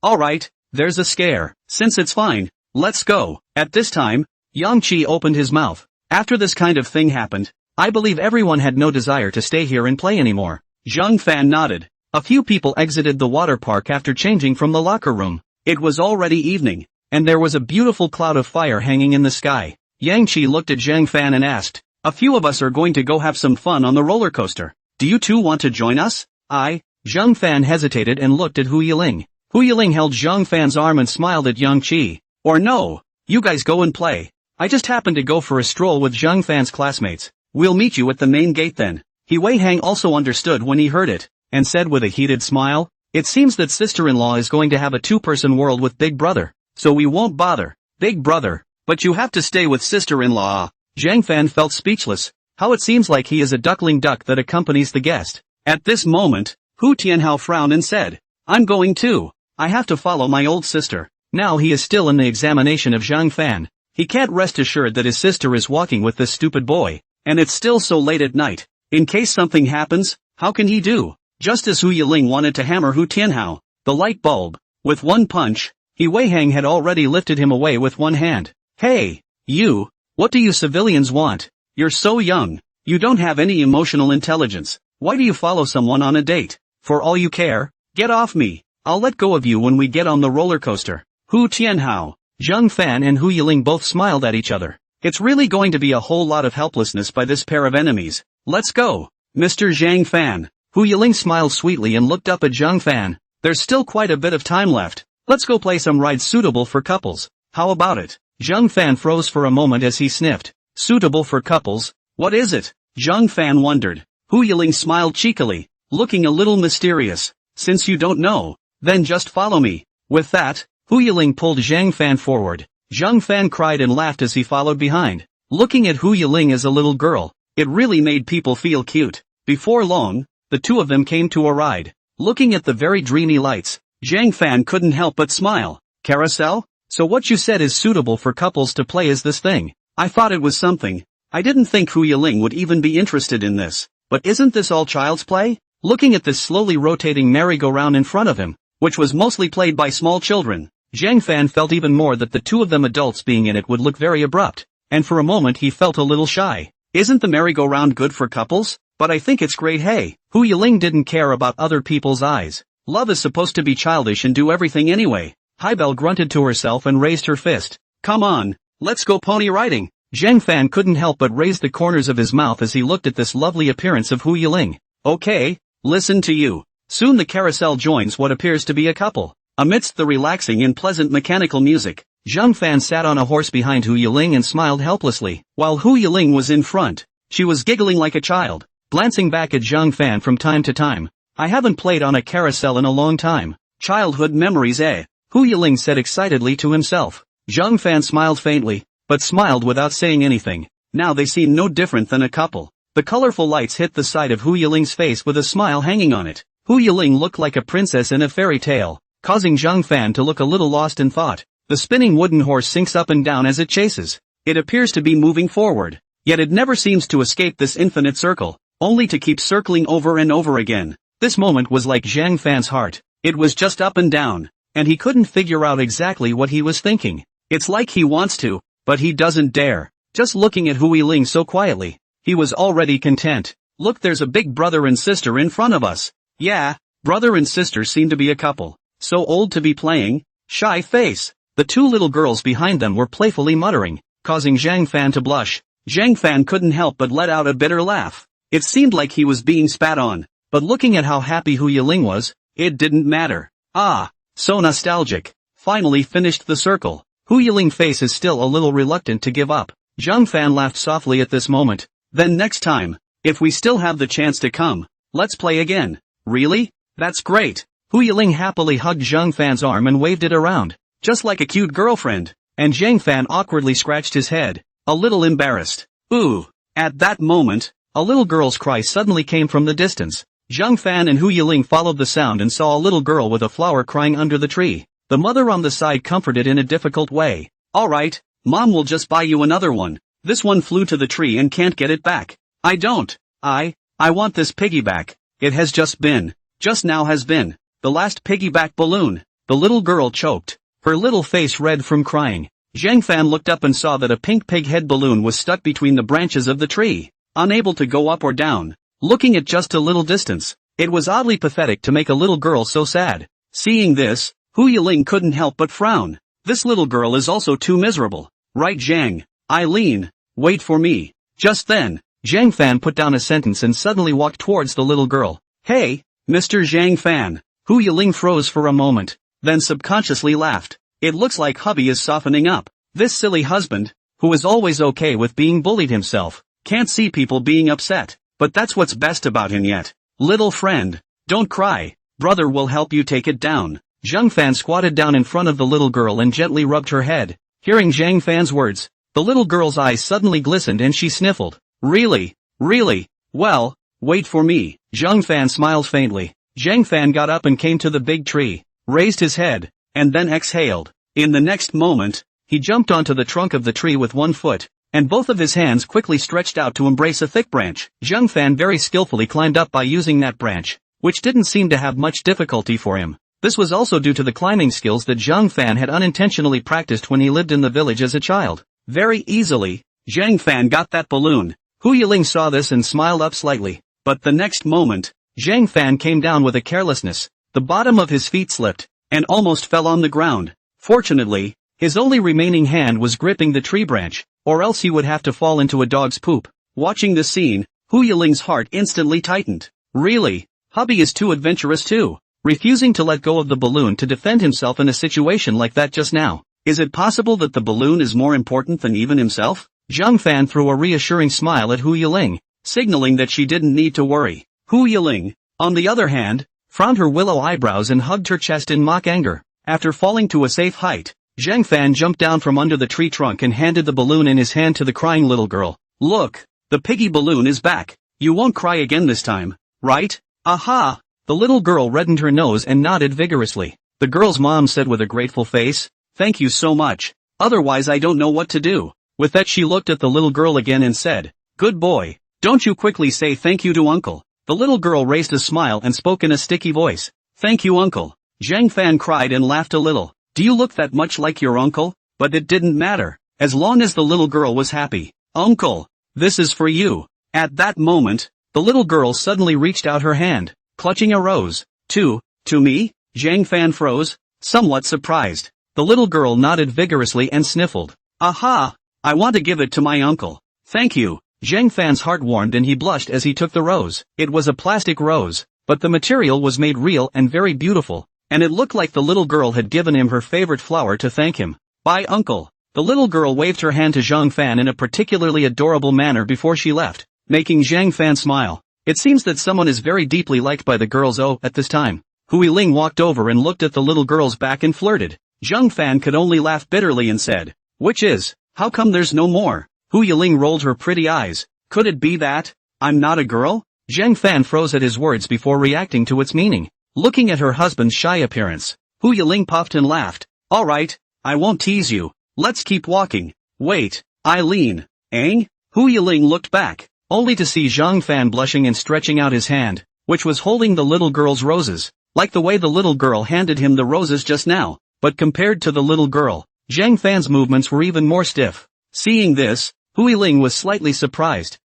Alright, there's a scare. Since it's fine, let's go. At this time, Yang Qi opened his mouth. After this kind of thing happened, I believe everyone had no desire to stay here and play anymore. Zhang Fan nodded. A few people exited the water park after changing from the locker room. It was already evening, and there was a beautiful cloud of fire hanging in the sky. Yang Qi looked at Zhang Fan and asked, a few of us are going to go have some fun on the roller coaster. Do you two want to join us? Zhang Fan hesitated and looked at Hu Yiling. Hu Yiling held Zhang Fan's arm and smiled at Yang Qi. Or no, you guys go and play. I just happened to go for a stroll with Zhang Fan's classmates. We'll meet you at the main gate then. He Wei Hang also understood when he heard it, and said with a heated smile, it seems that sister-in-law is going to have a two-person world with Big Brother, so we won't bother. Big Brother, but you have to stay with sister-in-law. Zhang Fan felt speechless. How it seems like he is a duckling duck that accompanies the guest. At this moment, Hu Tianhao frowned and said, I'm going too. I have to follow my old sister. Now he is still in the examination of Zhang Fan. He can't rest assured that his sister is walking with this stupid boy, and it's still so late at night. In case something happens, how can he do? Just as Hu Yiling wanted to hammer Hu Tianhao, the light bulb, with one punch, He Wei Hang had already lifted him away with one hand. Hey, you! What do you civilians want? You're so young. You don't have any emotional intelligence. Why do you follow someone on a date? For all you care, get off me. I'll let go of you when we get on the roller coaster. Hu Tianhao, Zhang Fan and Hu Yiling both smiled at each other. It's really going to be a whole lot of helplessness by this pair of enemies. Let's go. Mr. Zhang Fan. Hu Yiling smiled sweetly and looked up at Zhang Fan. There's still quite a bit of time left. Let's go play some rides suitable for couples. How about it? Zhang Fan froze for a moment as he sniffed. Suitable for couples? What is it? Zhang Fan wondered. Hu Yiling smiled cheekily, looking a little mysterious. Since you don't know, then just follow me. With that, Hu Yiling pulled Zhang Fan forward. Zhang Fan cried and laughed as he followed behind. Looking at Hu Yiling as a little girl, it really made people feel cute. Before long, the two of them came to a ride. Looking at the very dreamy lights, Zhang Fan couldn't help but smile. Carousel? So what you said is suitable for couples to play is this thing. I thought it was something. I didn't think Hu Yiling would even be interested in this. But isn't this all child's play? Looking at this slowly rotating merry-go-round in front of him, which was mostly played by small children, Zhang Fan felt even more that the two of them adults being in it would look very abrupt, and for a moment he felt a little shy. Isn't the merry-go-round good for couples? But I think it's great. Hey, Hu Yiling didn't care about other people's eyes. Love is supposed to be childish and do everything anyway. Haibel grunted to herself and raised her fist. Come on, let's go pony riding. Zhang Fan couldn't help but raise the corners of his mouth as he looked at this lovely appearance of Hu Yiling. Okay, listen to you. Soon the carousel joins what appears to be a couple. Amidst the relaxing and pleasant mechanical music, Zhang Fan sat on a horse behind Hu Yiling and smiled helplessly. While Hu Yiling was in front, she was giggling like a child, glancing back at Zhang Fan from time to time. I haven't played on a carousel in a long time. Childhood memories, eh? Hu Yiling said excitedly to himself. Zhang Fan smiled faintly, but smiled without saying anything. Now they seemed no different than a couple. The colorful lights hit the side of Hu Yiling's face with a smile hanging on it. Hu Yiling looked like a princess in a fairy tale, causing Zhang Fan to look a little lost in thought. The spinning wooden horse sinks up and down as it chases. It appears to be moving forward, yet it never seems to escape this infinite circle, only to keep circling over and over again. This moment was like Zhang Fan's heart. It was just up and down, and he couldn't figure out exactly what he was thinking. It's like he wants to, but he doesn't dare. Just looking at Hu Yiling so quietly, he was already content. Look, there's a big brother and sister in front of us. Yeah, brother and sister seem to be a couple. So old to be playing. Shy face. The two little girls behind them were playfully muttering, causing Zhang Fan to blush. Zhang Fan couldn't help but let out a bitter laugh. It seemed like he was being spat on, but looking at how happy Hu Yiling was, it didn't matter. Ah, so nostalgic. Finally finished the circle. Hu Yiling's face is still a little reluctant to give up. Zhang Fan laughed softly at this moment. Then next time, if we still have the chance to come, let's play again. Really? That's great. Hu Yiling happily hugged Zhang Fan's arm and waved it around, just like a cute girlfriend, and Zhang Fan awkwardly scratched his head, a little embarrassed. Ooh. At that moment, a little girl's cry suddenly came from the distance. Zhang Fan and Hu Yiling followed the sound and saw a little girl with a flower crying under the tree. The mother on the side comforted in a difficult way. Alright, Mom will just buy you another one. This one flew to the tree and can't get it back. I don't. I want this piggyback. It has just now has been, the last piggyback balloon. The little girl choked, her little face red from crying. Zhang Fan looked up and saw that a pink pig head balloon was stuck between the branches of the tree, unable to go up or down. Looking at just a little distance, it was oddly pathetic to make a little girl so sad. Seeing this, Hu Yiling couldn't help but frown. This little girl is also too miserable. Right, Zhang? Eileen, wait for me. Just then, Zhang Fan put down a sentence and suddenly walked towards the little girl. Hey, Mr. Zhang Fan. Hu Yiling froze for a moment, then subconsciously laughed. It looks like hubby is softening up. This silly husband, who is always okay with being bullied himself, can't see people being upset. But that's what's best about him yet. Little friend, don't cry. Brother will help you take it down. Zhang Fan squatted down in front of the little girl and gently rubbed her head. Hearing Zhang Fan's words, the little girl's eyes suddenly glistened and she sniffled. Really? Really? Well, wait for me. Zhang Fan smiled faintly. Zhang Fan got up and came to the big tree, raised his head, and then exhaled. In the next moment, he jumped onto the trunk of the tree with one foot, and both of his hands quickly stretched out to embrace a thick branch. Zhang Fan very skillfully climbed up by using that branch, which didn't seem to have much difficulty for him. This was also due to the climbing skills that Zhang Fan had unintentionally practiced when he lived in the village as a child. Very easily, Zhang Fan got that balloon. Hu Yiling saw this and smiled up slightly, but the next moment, Zhang Fan came down with a carelessness. The bottom of his feet slipped, and almost fell on the ground. Fortunately, his only remaining hand was gripping the tree branch, or else he would have to fall into a dog's poop. Watching this scene, Hu Yiling's heart instantly tightened. Really? Hubby is too adventurous too, refusing to let go of the balloon to defend himself in a situation like that just now. Is it possible that the balloon is more important than even himself? Zhang Fan threw a reassuring smile at Hu Yiling, signaling that she didn't need to worry. Hu Yiling, on the other hand, frowned her willow eyebrows and hugged her chest in mock anger. After falling to a safe height, Zhang Fan jumped down from under the tree trunk and handed the balloon in his hand to the crying little girl. Look, the piggy balloon is back. You won't cry again this time, right? Aha! The little girl reddened her nose and nodded vigorously. The girl's mom said with a grateful face, "Thank you so much. Otherwise I don't know what to do." With that she looked at the little girl again and said, "Good boy. Don't you quickly say thank you to uncle." The little girl raised a smile and spoke in a sticky voice. "Thank you, uncle." Zhang Fan cried and laughed a little. "Do you look that much like your uncle?" But it didn't matter, as long as the little girl was happy. "Uncle, this is for you." At that moment, the little girl suddenly reached out her hand, clutching a rose. To me? Zhang Fan froze, somewhat surprised. The little girl nodded vigorously and sniffled. "Aha! I want to give it to my uncle." "Thank you." Zhang Fan's heart warmed and he blushed as he took the rose. It was a plastic rose, but the material was made real and very beautiful, and it looked like the little girl had given him her favorite flower to thank him. "Bye, uncle." The little girl waved her hand to Zhang Fan in a particularly adorable manner before she left, making Zhang Fan smile. It seems that someone is very deeply liked by the girls. At this time, Hu Yiling walked over and looked at the little girl's back and flirted. Zhang Fan could only laugh bitterly and said, "Which is, how come there's no more?" Hu Yiling rolled her pretty eyes. "Could it be that I'm not a girl?" Zhang Fan froze at his words before reacting to its meaning. Looking at her husband's shy appearance, Hu Yiling puffed and laughed. Alright, I won't tease you. Let's keep walking. Wait, Eileen. Eh? Hu Yiling looked back, only to see Zhang Fan blushing and stretching out his hand, which was holding the little girl's roses, like the way the little girl handed him the roses just now. But compared to the little girl, Zhang Fan's movements were even more stiff. Seeing this, Hu Yiling was slightly surprised.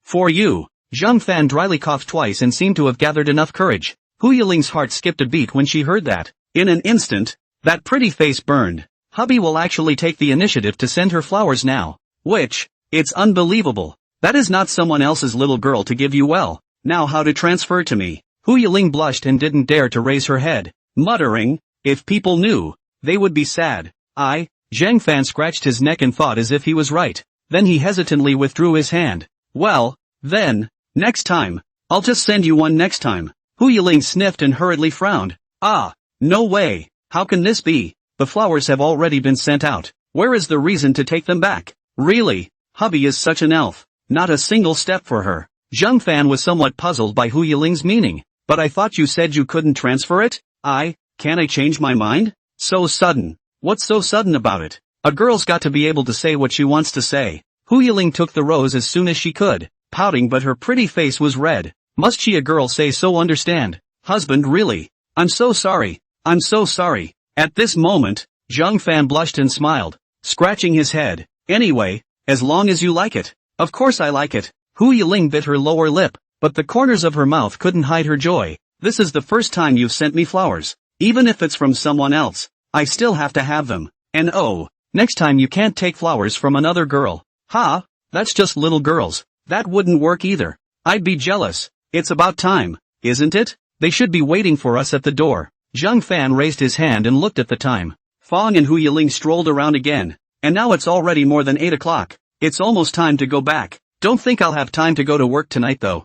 For you. Zhang Fan dryly coughed twice and seemed to have gathered enough courage. Hu Yiling's heart skipped a beat when she heard that. In an instant, that pretty face burned. Hubby will actually take the initiative to send her flowers now. It's unbelievable. That is not someone else's little girl to give you. Well, now how to transfer to me. Hu Yiling blushed and didn't dare to raise her head, muttering, if people knew, they would be sad. Zhang Fan scratched his neck and thought as if he was right. Then he hesitantly withdrew his hand. Well, then, next time. I'll just send you one next time. Hu Yiling sniffed and hurriedly frowned. No way. How can this be? The flowers have already been sent out. Where is the reason to take them back? Really? Hubby is such an elf. Not a single step for her. Zhang Fan was somewhat puzzled by Hu Yiling's meaning. But I thought you said you couldn't transfer it? Can I change my mind? So sudden. What's so sudden about it? A girl's got to be able to say what she wants to say. Hu Yiling took the rose as soon as she could, pouting, but her pretty face was red. Must she, a girl, say so? Understand? Husband, really? I'm so sorry. At this moment, Zhang Fan blushed and smiled, scratching his head. Anyway, as long as you like it. Of course I like it. Hu Yiling bit her lower lip, but the corners of her mouth couldn't hide her joy. This is the first time you've sent me flowers. Even if it's from someone else, I still have to have them. And oh, next time you can't take flowers from another girl. That's just little girls. That wouldn't work either. I'd be jealous. It's about time, isn't it? They should be waiting for us at the door. Zhang Fan raised his hand and looked at the time. Fong and Hu Yiling strolled around again. And now it's already more than 8 o'clock. It's almost time to go back. Don't think I'll have time to go to work tonight though.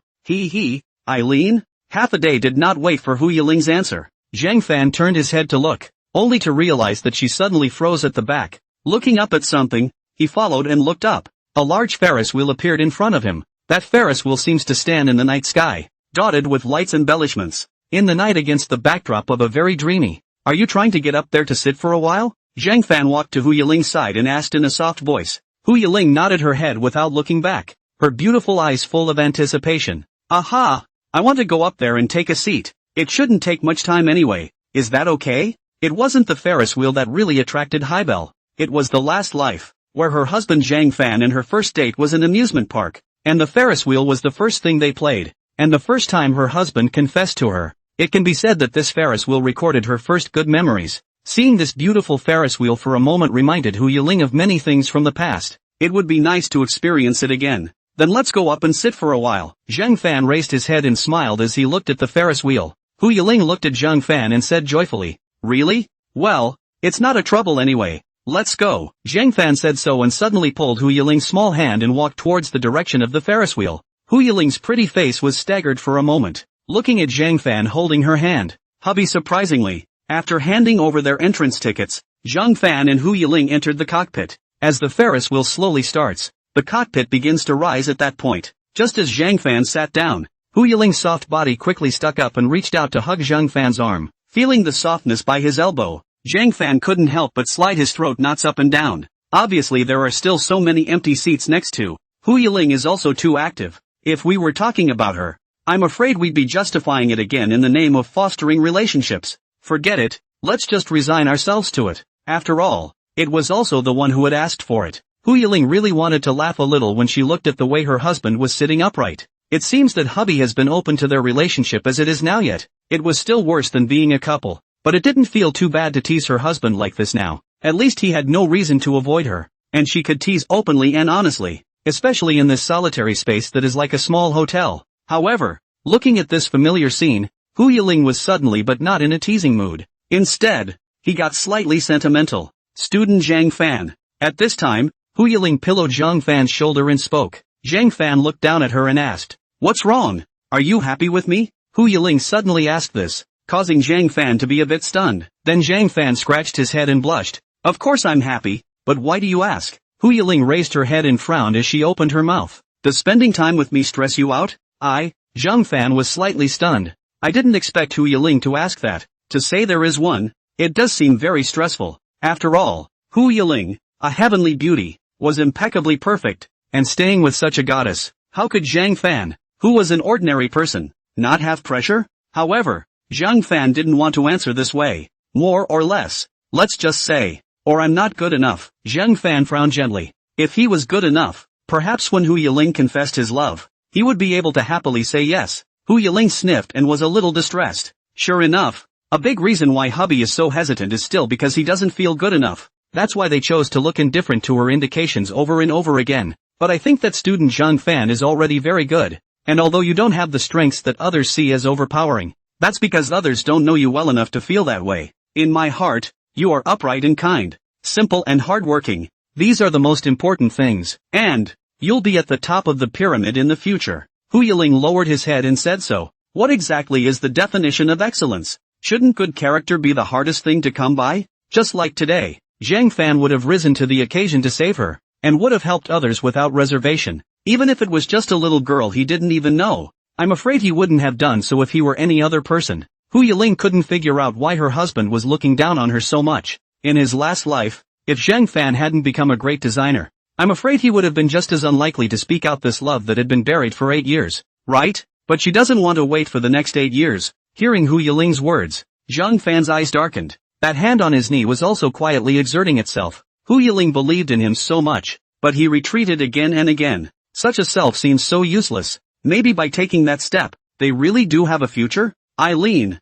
Eileen? Half a day did not wait for Hu Yiling's answer. Zhang Fan turned his head to look, only to realize that she suddenly froze at the back. Looking up at something, he followed and looked up. A large Ferris wheel appeared in front of him. That Ferris wheel seems to stand in the night sky, dotted with lights embellishments. In the night against the backdrop of a very dreamy. Are you trying to get up there to sit for a while? Zhang Fan walked to Hu Yiling's side and asked in a soft voice. Hu Yiling nodded her head without looking back, her beautiful eyes full of anticipation. I want to go up there and take a seat. It shouldn't take much time anyway. Is that okay? It wasn't the Ferris wheel that really attracted Haibel. It was the last life, where her husband Zhang Fan and her first date was an amusement park. And the Ferris wheel was the first thing they played. And the first time her husband confessed to her. It can be said that this Ferris wheel recorded her first good memories. Seeing this beautiful Ferris wheel for a moment reminded Hu Yiling of many things from the past. It would be nice to experience it again. Then let's go up and sit for a while. Zhang Fan raised his head and smiled as he looked at the Ferris wheel. Hu Yiling looked at Zhang Fan and said joyfully, really? Well, it's not a trouble anyway. Let's go. Zhang Fan said so and suddenly pulled Hu Yiling's small hand and walked towards the direction of the Ferris wheel. Hu Yiling's pretty face was staggered for a moment, looking at Zhang Fan holding her hand. Hubby, surprisingly, after handing over their entrance tickets, Zhang Fan and Hu Yiling entered the cockpit. As the Ferris wheel slowly starts, the cockpit begins to rise at that point. Just as Zhang Fan sat down, Hu Yiling's soft body quickly stuck up and reached out to hug Zhang Fan's arm. Feeling the softness by his elbow, Zhang Fan couldn't help but slide his throat knots up and down. Obviously there are still so many empty seats next to. Hu Yiling is also too active. If we were talking about her, I'm afraid we'd be justifying it again in the name of fostering relationships. Forget it, let's just resign ourselves to it. After all, it was also the one who had asked for it. Hu Yiling really wanted to laugh a little when she looked at the way her husband was sitting upright. It seems that hubby has been open to their relationship as it is now, yet it was still worse than being a couple. But it didn't feel too bad to tease her husband like this now. At least he had no reason to avoid her, and she could tease openly and honestly, especially in this solitary space that is like a small hotel. However, looking at this familiar scene, Hu Yiling was suddenly but not in a teasing mood. Instead, he got slightly sentimental. Student Zhang Fan. At this time, Hu Yiling pillowed Zhang Fan's shoulder and spoke. Zhang Fan looked down at her and asked, "What's wrong? Are you happy with me?" Hu Yiling suddenly asked this, causing Zhang Fan to be a bit stunned. Then Zhang Fan scratched his head and blushed. "Of course I'm happy, but why do you ask?" Hu Yiling raised her head and frowned as she opened her mouth. Does spending time with me stress you out? Zhang Fan was slightly stunned. I didn't expect Hu Yiling to ask that. To say there is one, it does seem very stressful. After all, Hu Yiling, a heavenly beauty, was impeccably perfect, and staying with such a goddess, how could Zhang Fan, who was an ordinary person, not have pressure? However, Zhang Fan didn't want to answer this way. More or less, let's just say, or I'm not good enough. Zhang Fan frowned gently. If he was good enough, perhaps when Hu Yiling confessed his love, he would be able to happily say yes. Hu Yiling sniffed and was a little distressed. Sure enough, a big reason why hubby is so hesitant is still because he doesn't feel good enough. That's why they chose to look indifferent to her indications over and over again. But I think that student Zhang Fan is already very good. And although you don't have the strengths that others see as overpowering, that's because others don't know you well enough to feel that way. In my heart, you are upright and kind, simple and hardworking. These are the most important things. And you'll be at the top of the pyramid in the future. Hu Yiling lowered his head and said so. What exactly is the definition of excellence? Shouldn't good character be the hardest thing to come by? Just like today, Zhang Fan would have risen to the occasion to save her, and would have helped others without reservation, even if it was just a little girl he didn't even know. I'm afraid he wouldn't have done so if he were any other person. Hu Yiling couldn't figure out why her husband was looking down on her so much. In his last life, if Zhang Fan hadn't become a great designer, I'm afraid he would have been just as unlikely to speak out this love that had been buried for 8 years, right? But she doesn't want to wait for the next 8 years. Hearing Hu Yiling's words, Zhang Fan's eyes darkened. That hand on his knee was also quietly exerting itself. Hu Yiling believed in him so much, but he retreated again and again. Such a self seems so useless. Maybe by taking that step, they really do have a future? Eileen,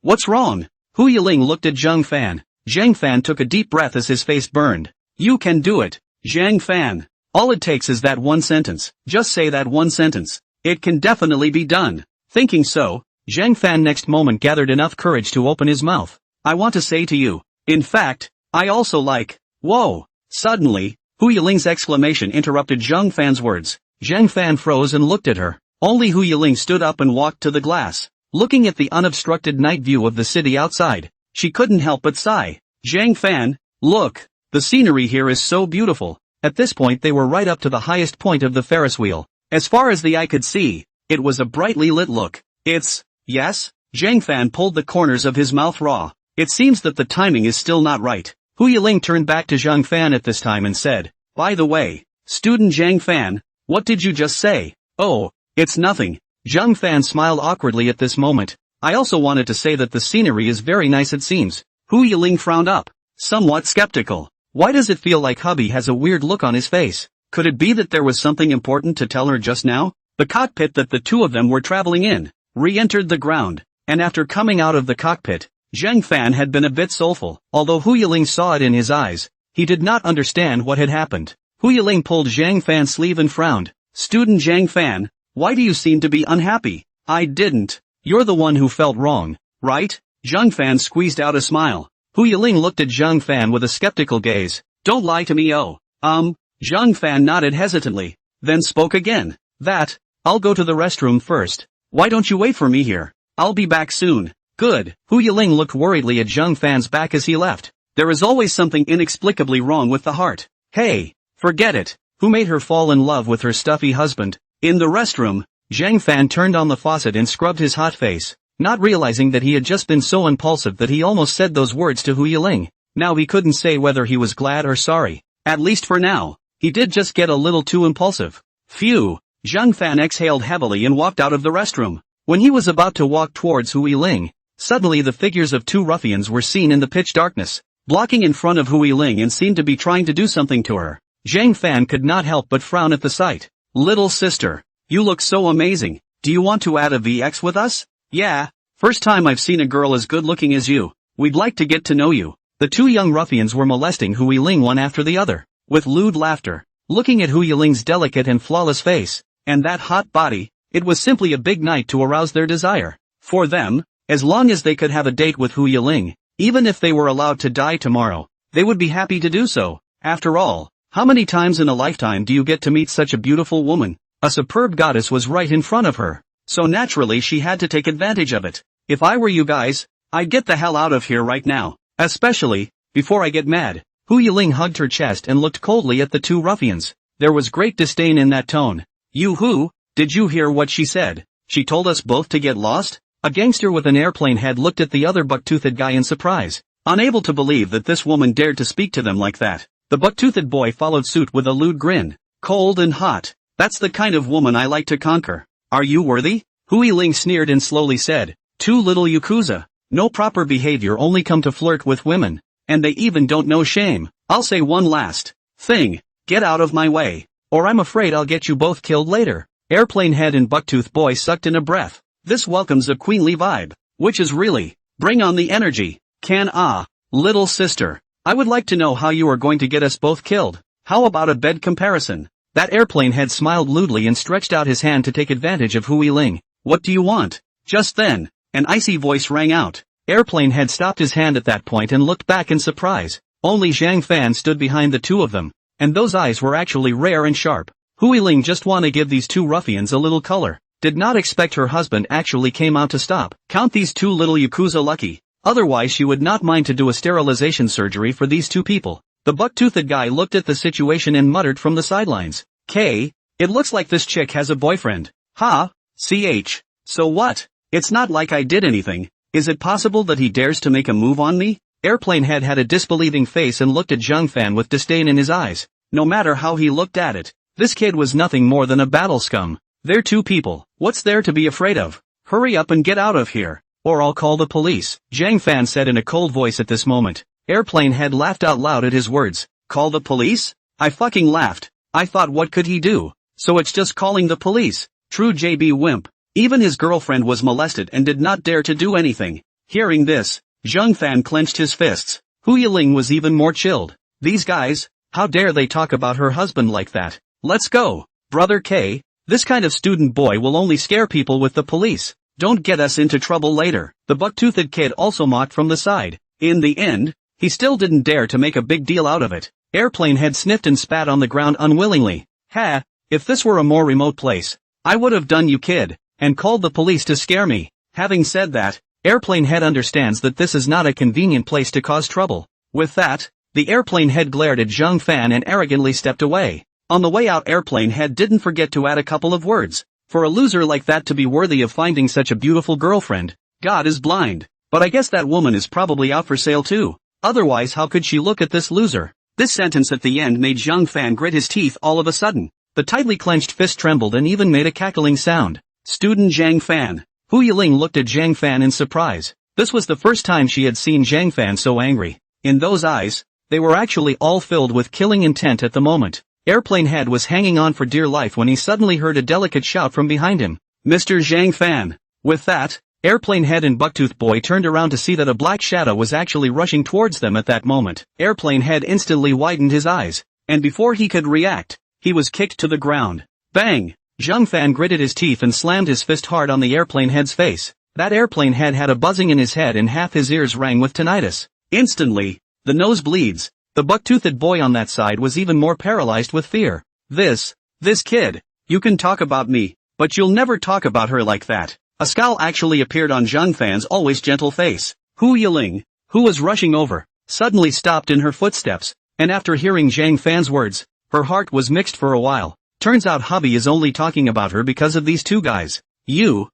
what's wrong? Hu Yiling looked at Zhang Fan. Zhang Fan took a deep breath as his face burned. You can do it, Zhang Fan. All it takes is that one sentence. Just say that one sentence. It can definitely be done. Thinking so, Zhang Fan next moment gathered enough courage to open his mouth. I want to say to you, in fact, I also like, whoa. Suddenly, Hu Yiling's exclamation interrupted Zhang Fan's words. Zhang Fan froze and looked at her. Only Hu Yiling stood up and walked to the glass. Looking at the unobstructed night view of the city outside, she couldn't help but sigh. Zhang Fan, look, the scenery here is so beautiful. At this point they were right up to the highest point of the Ferris wheel. As far as the eye could see, it was a brightly lit look. Yes? Zhang Fan pulled the corners of his mouth raw. It seems that the timing is still not right. Hu Yiling turned back to Zhang Fan at this time and said, by the way, student Zhang Fan, what did you just say? Oh, it's nothing. Zhang Fan smiled awkwardly at this moment. I also wanted to say that the scenery is very nice it seems. Hu Yiling frowned up, somewhat skeptical. Why does it feel like hubby has a weird look on his face? Could it be that there was something important to tell her just now? The cockpit that the two of them were traveling in re-entered the ground, and after coming out of the cockpit, Zhang Fan had been a bit soulful. Although Hu Yiling saw it in his eyes, he did not understand what had happened. Hu Yiling pulled Zhang Fan's sleeve and frowned. Student Zhang Fan, why do you seem to be unhappy? I didn't. You're the one who felt wrong, right? Zhang Fan squeezed out a smile. Hu Yiling looked at Zhang Fan with a skeptical gaze. Don't lie to me, oh. Zhang Fan nodded hesitantly, then spoke again. I'll go to the restroom first. Why don't you wait for me here? I'll be back soon. Good. Hu Yiling looked worriedly at Zhang Fan's back as he left. There is always something inexplicably wrong with the heart. Hey, forget it. Who made her fall in love with her stuffy husband? In the restroom, Zhang Fan turned on the faucet and scrubbed his hot face, not realizing that he had just been so impulsive that he almost said those words to Hu Yiling. Now he couldn't say whether he was glad or sorry. At least for now. He did just get a little too impulsive. Phew. Zhang Fan exhaled heavily and walked out of the restroom. When he was about to walk towards Hu Yiling, suddenly the figures of two ruffians were seen in the pitch darkness, blocking in front of Hu Yiling and seemed to be trying to do something to her. Zhang Fan could not help but frown at the sight. Little sister, you look so amazing. Do you want to add a VX with us? Yeah, first time I've seen a girl as good looking as you. We'd like to get to know you. The two young ruffians were molesting Hu Yiling one after the other, with lewd laughter. Looking at Hu Yiling's delicate and flawless face, and that hot body, it was simply a big night to arouse their desire. For them, as long as they could have a date with Hu Yiling, even if they were allowed to die tomorrow, they would be happy to do so. After all, how many times in a lifetime do you get to meet such a beautiful woman? A superb goddess was right in front of her, so naturally she had to take advantage of it. If I were you guys, I'd get the hell out of here right now, especially, before I get mad. Hu Yiling hugged her chest and looked coldly at the two ruffians. There was great disdain in that tone. You who? Did you hear what she said? She told us both to get lost? A gangster with an airplane head looked at the other buck-toothed guy in surprise, unable to believe that this woman dared to speak to them like that. The buck-toothed boy followed suit with a lewd grin. Cold and hot. That's the kind of woman I like to conquer. Are you worthy? Hui Ling sneered and slowly said, "Too little Yakuza. No proper behavior, only come to flirt with women. And they even don't know shame. I'll say one last thing. Get out of my way, or I'm afraid I'll get you both killed later." Airplane head and bucktooth boy sucked in a breath. This welcomes a queenly vibe, which is really, bring on the energy. Little sister. I would like to know how you are going to get us both killed. How about a bed comparison? That airplane head smiled lewdly and stretched out his hand to take advantage of Hui Ling. What do you want? Just then, an icy voice rang out. Airplane head stopped his hand at that point and looked back in surprise. Only Zhang Fan stood behind the two of them, and those eyes were actually rare and sharp. Hui Ling just want to give these two ruffians a little color. Did not expect her husband actually came out to stop. Count these two little Yakuza lucky. Otherwise she would not mind to do a sterilization surgery for these two people. The buck-toothed guy looked at the situation and muttered from the sidelines. It looks like this chick has a boyfriend. So what? It's not like I did anything. Is it possible that he dares to make a move on me? Airplane head had a disbelieving face and looked at Zhang Fan with disdain in his eyes. No matter how he looked at it, this kid was nothing more than a battle scum. They're two people. What's there to be afraid of? Hurry up and get out of here, or I'll call the police. Zhang Fan said in a cold voice at this moment. Airplane head laughed out loud at his words. Call the police? I fucking laughed. I thought what could he do? So it's just calling the police. True JB wimp. Even his girlfriend was molested and did not dare to do anything. Hearing this, Zhang Fan clenched his fists. Hui Ling was even more chilled. These guys, how dare they talk about her husband like that? Let's go, brother K. This kind of student boy will only scare people with the police. Don't get us into trouble later. The buck-toothed kid also mocked from the side. In the end, he still didn't dare to make a big deal out of it. Airplane head sniffed and spat on the ground unwillingly. If this were a more remote place, I would have done you kid, and called the police to scare me. Having said that, Airplane head understands that this is not a convenient place to cause trouble. With that, the airplane head glared at Zhang Fan and arrogantly stepped away. On the way out, Airplane head didn't forget to add a couple of words. For a loser like that to be worthy of finding such a beautiful girlfriend, God is blind. But I guess that woman is probably out for sale too. Otherwise how could she look at this loser? This sentence at the end made Zhang Fan grit his teeth all of a sudden. The tightly clenched fist trembled and even made a cackling sound. Student Zhang Fan. Hui Ling looked at Zhang Fan in surprise. This was the first time she had seen Zhang Fan so angry. In those eyes, they were actually all filled with killing intent at the moment. Airplane head was hanging on for dear life when he suddenly heard a delicate shout from behind him. Mr. Zhang Fan. With that, Airplane head and bucktooth boy turned around to see that a black shadow was actually rushing towards them at that moment. Airplane head instantly widened his eyes, and before he could react, he was kicked to the ground. Bang! Zhang Fan gritted his teeth and slammed his fist hard on the airplane head's face. That airplane head had a buzzing in his head and half his ears rang with tinnitus. Instantly, the nose bleeds. The buck-toothed boy on that side was even more paralyzed with fear. This kid, you can talk about me, but you'll never talk about her like that. A scowl actually appeared on Zhang Fan's always gentle face. Hui Ling, who was rushing over, suddenly stopped in her footsteps, and after hearing Zhang Fan's words, her heart was mixed for a while. Turns out hubby is only talking about her because of these two guys. You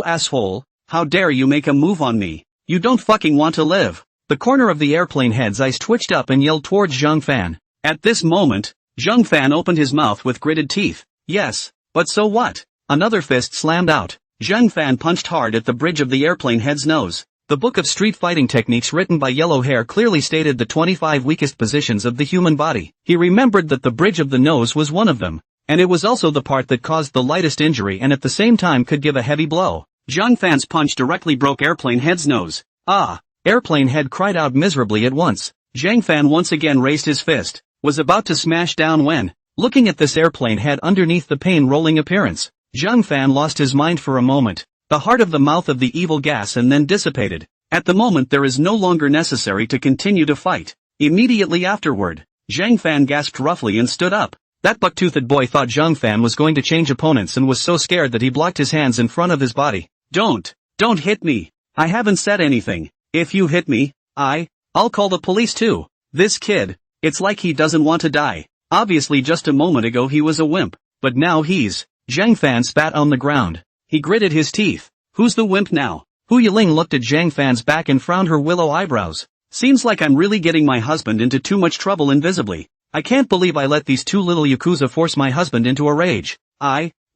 asshole, how dare you make a move on me? You don't fucking want to live. The corner of the airplane head's eyes twitched up and yelled towards Zhang Fan. At this moment, Zhang Fan opened his mouth with gritted teeth. Yes, but so what? Another fist slammed out. Zhang Fan punched hard at the bridge of the airplane head's nose. The book of street fighting techniques written by Yellow Hair clearly stated the 25 weakest positions of the human body. He remembered that the bridge of the nose was one of them, and it was also the part that caused the lightest injury and at the same time could give a heavy blow. Zhang Fan's punch directly broke Airplane head's nose. Airplane head cried out miserably at once. Zhang Fan once again raised his fist, was about to smash down when, looking at this airplane head underneath the pain-rolling appearance, Zhang Fan lost his mind for a moment. The heart of the mouth of the evil gas and then dissipated. At the moment there is no longer necessary to continue to fight. Immediately afterward, Zhang Fan gasped roughly and stood up. That buck-toothed boy thought Zhang Fan was going to change opponents and was so scared that he blocked his hands in front of his body. Don't hit me. I haven't said anything. If you hit me, I'll call the police too. This kid, it's like he doesn't want to die. Obviously just a moment ago he was a wimp, but now he's Zhang Fan spat on the ground. He gritted his teeth. Who's the wimp now? Hu Yiling looked at Zhang Fan's back and frowned her willow eyebrows. Seems like I'm really getting my husband into too much trouble invisibly. I can't believe I let these two little yakuza force my husband into a rage.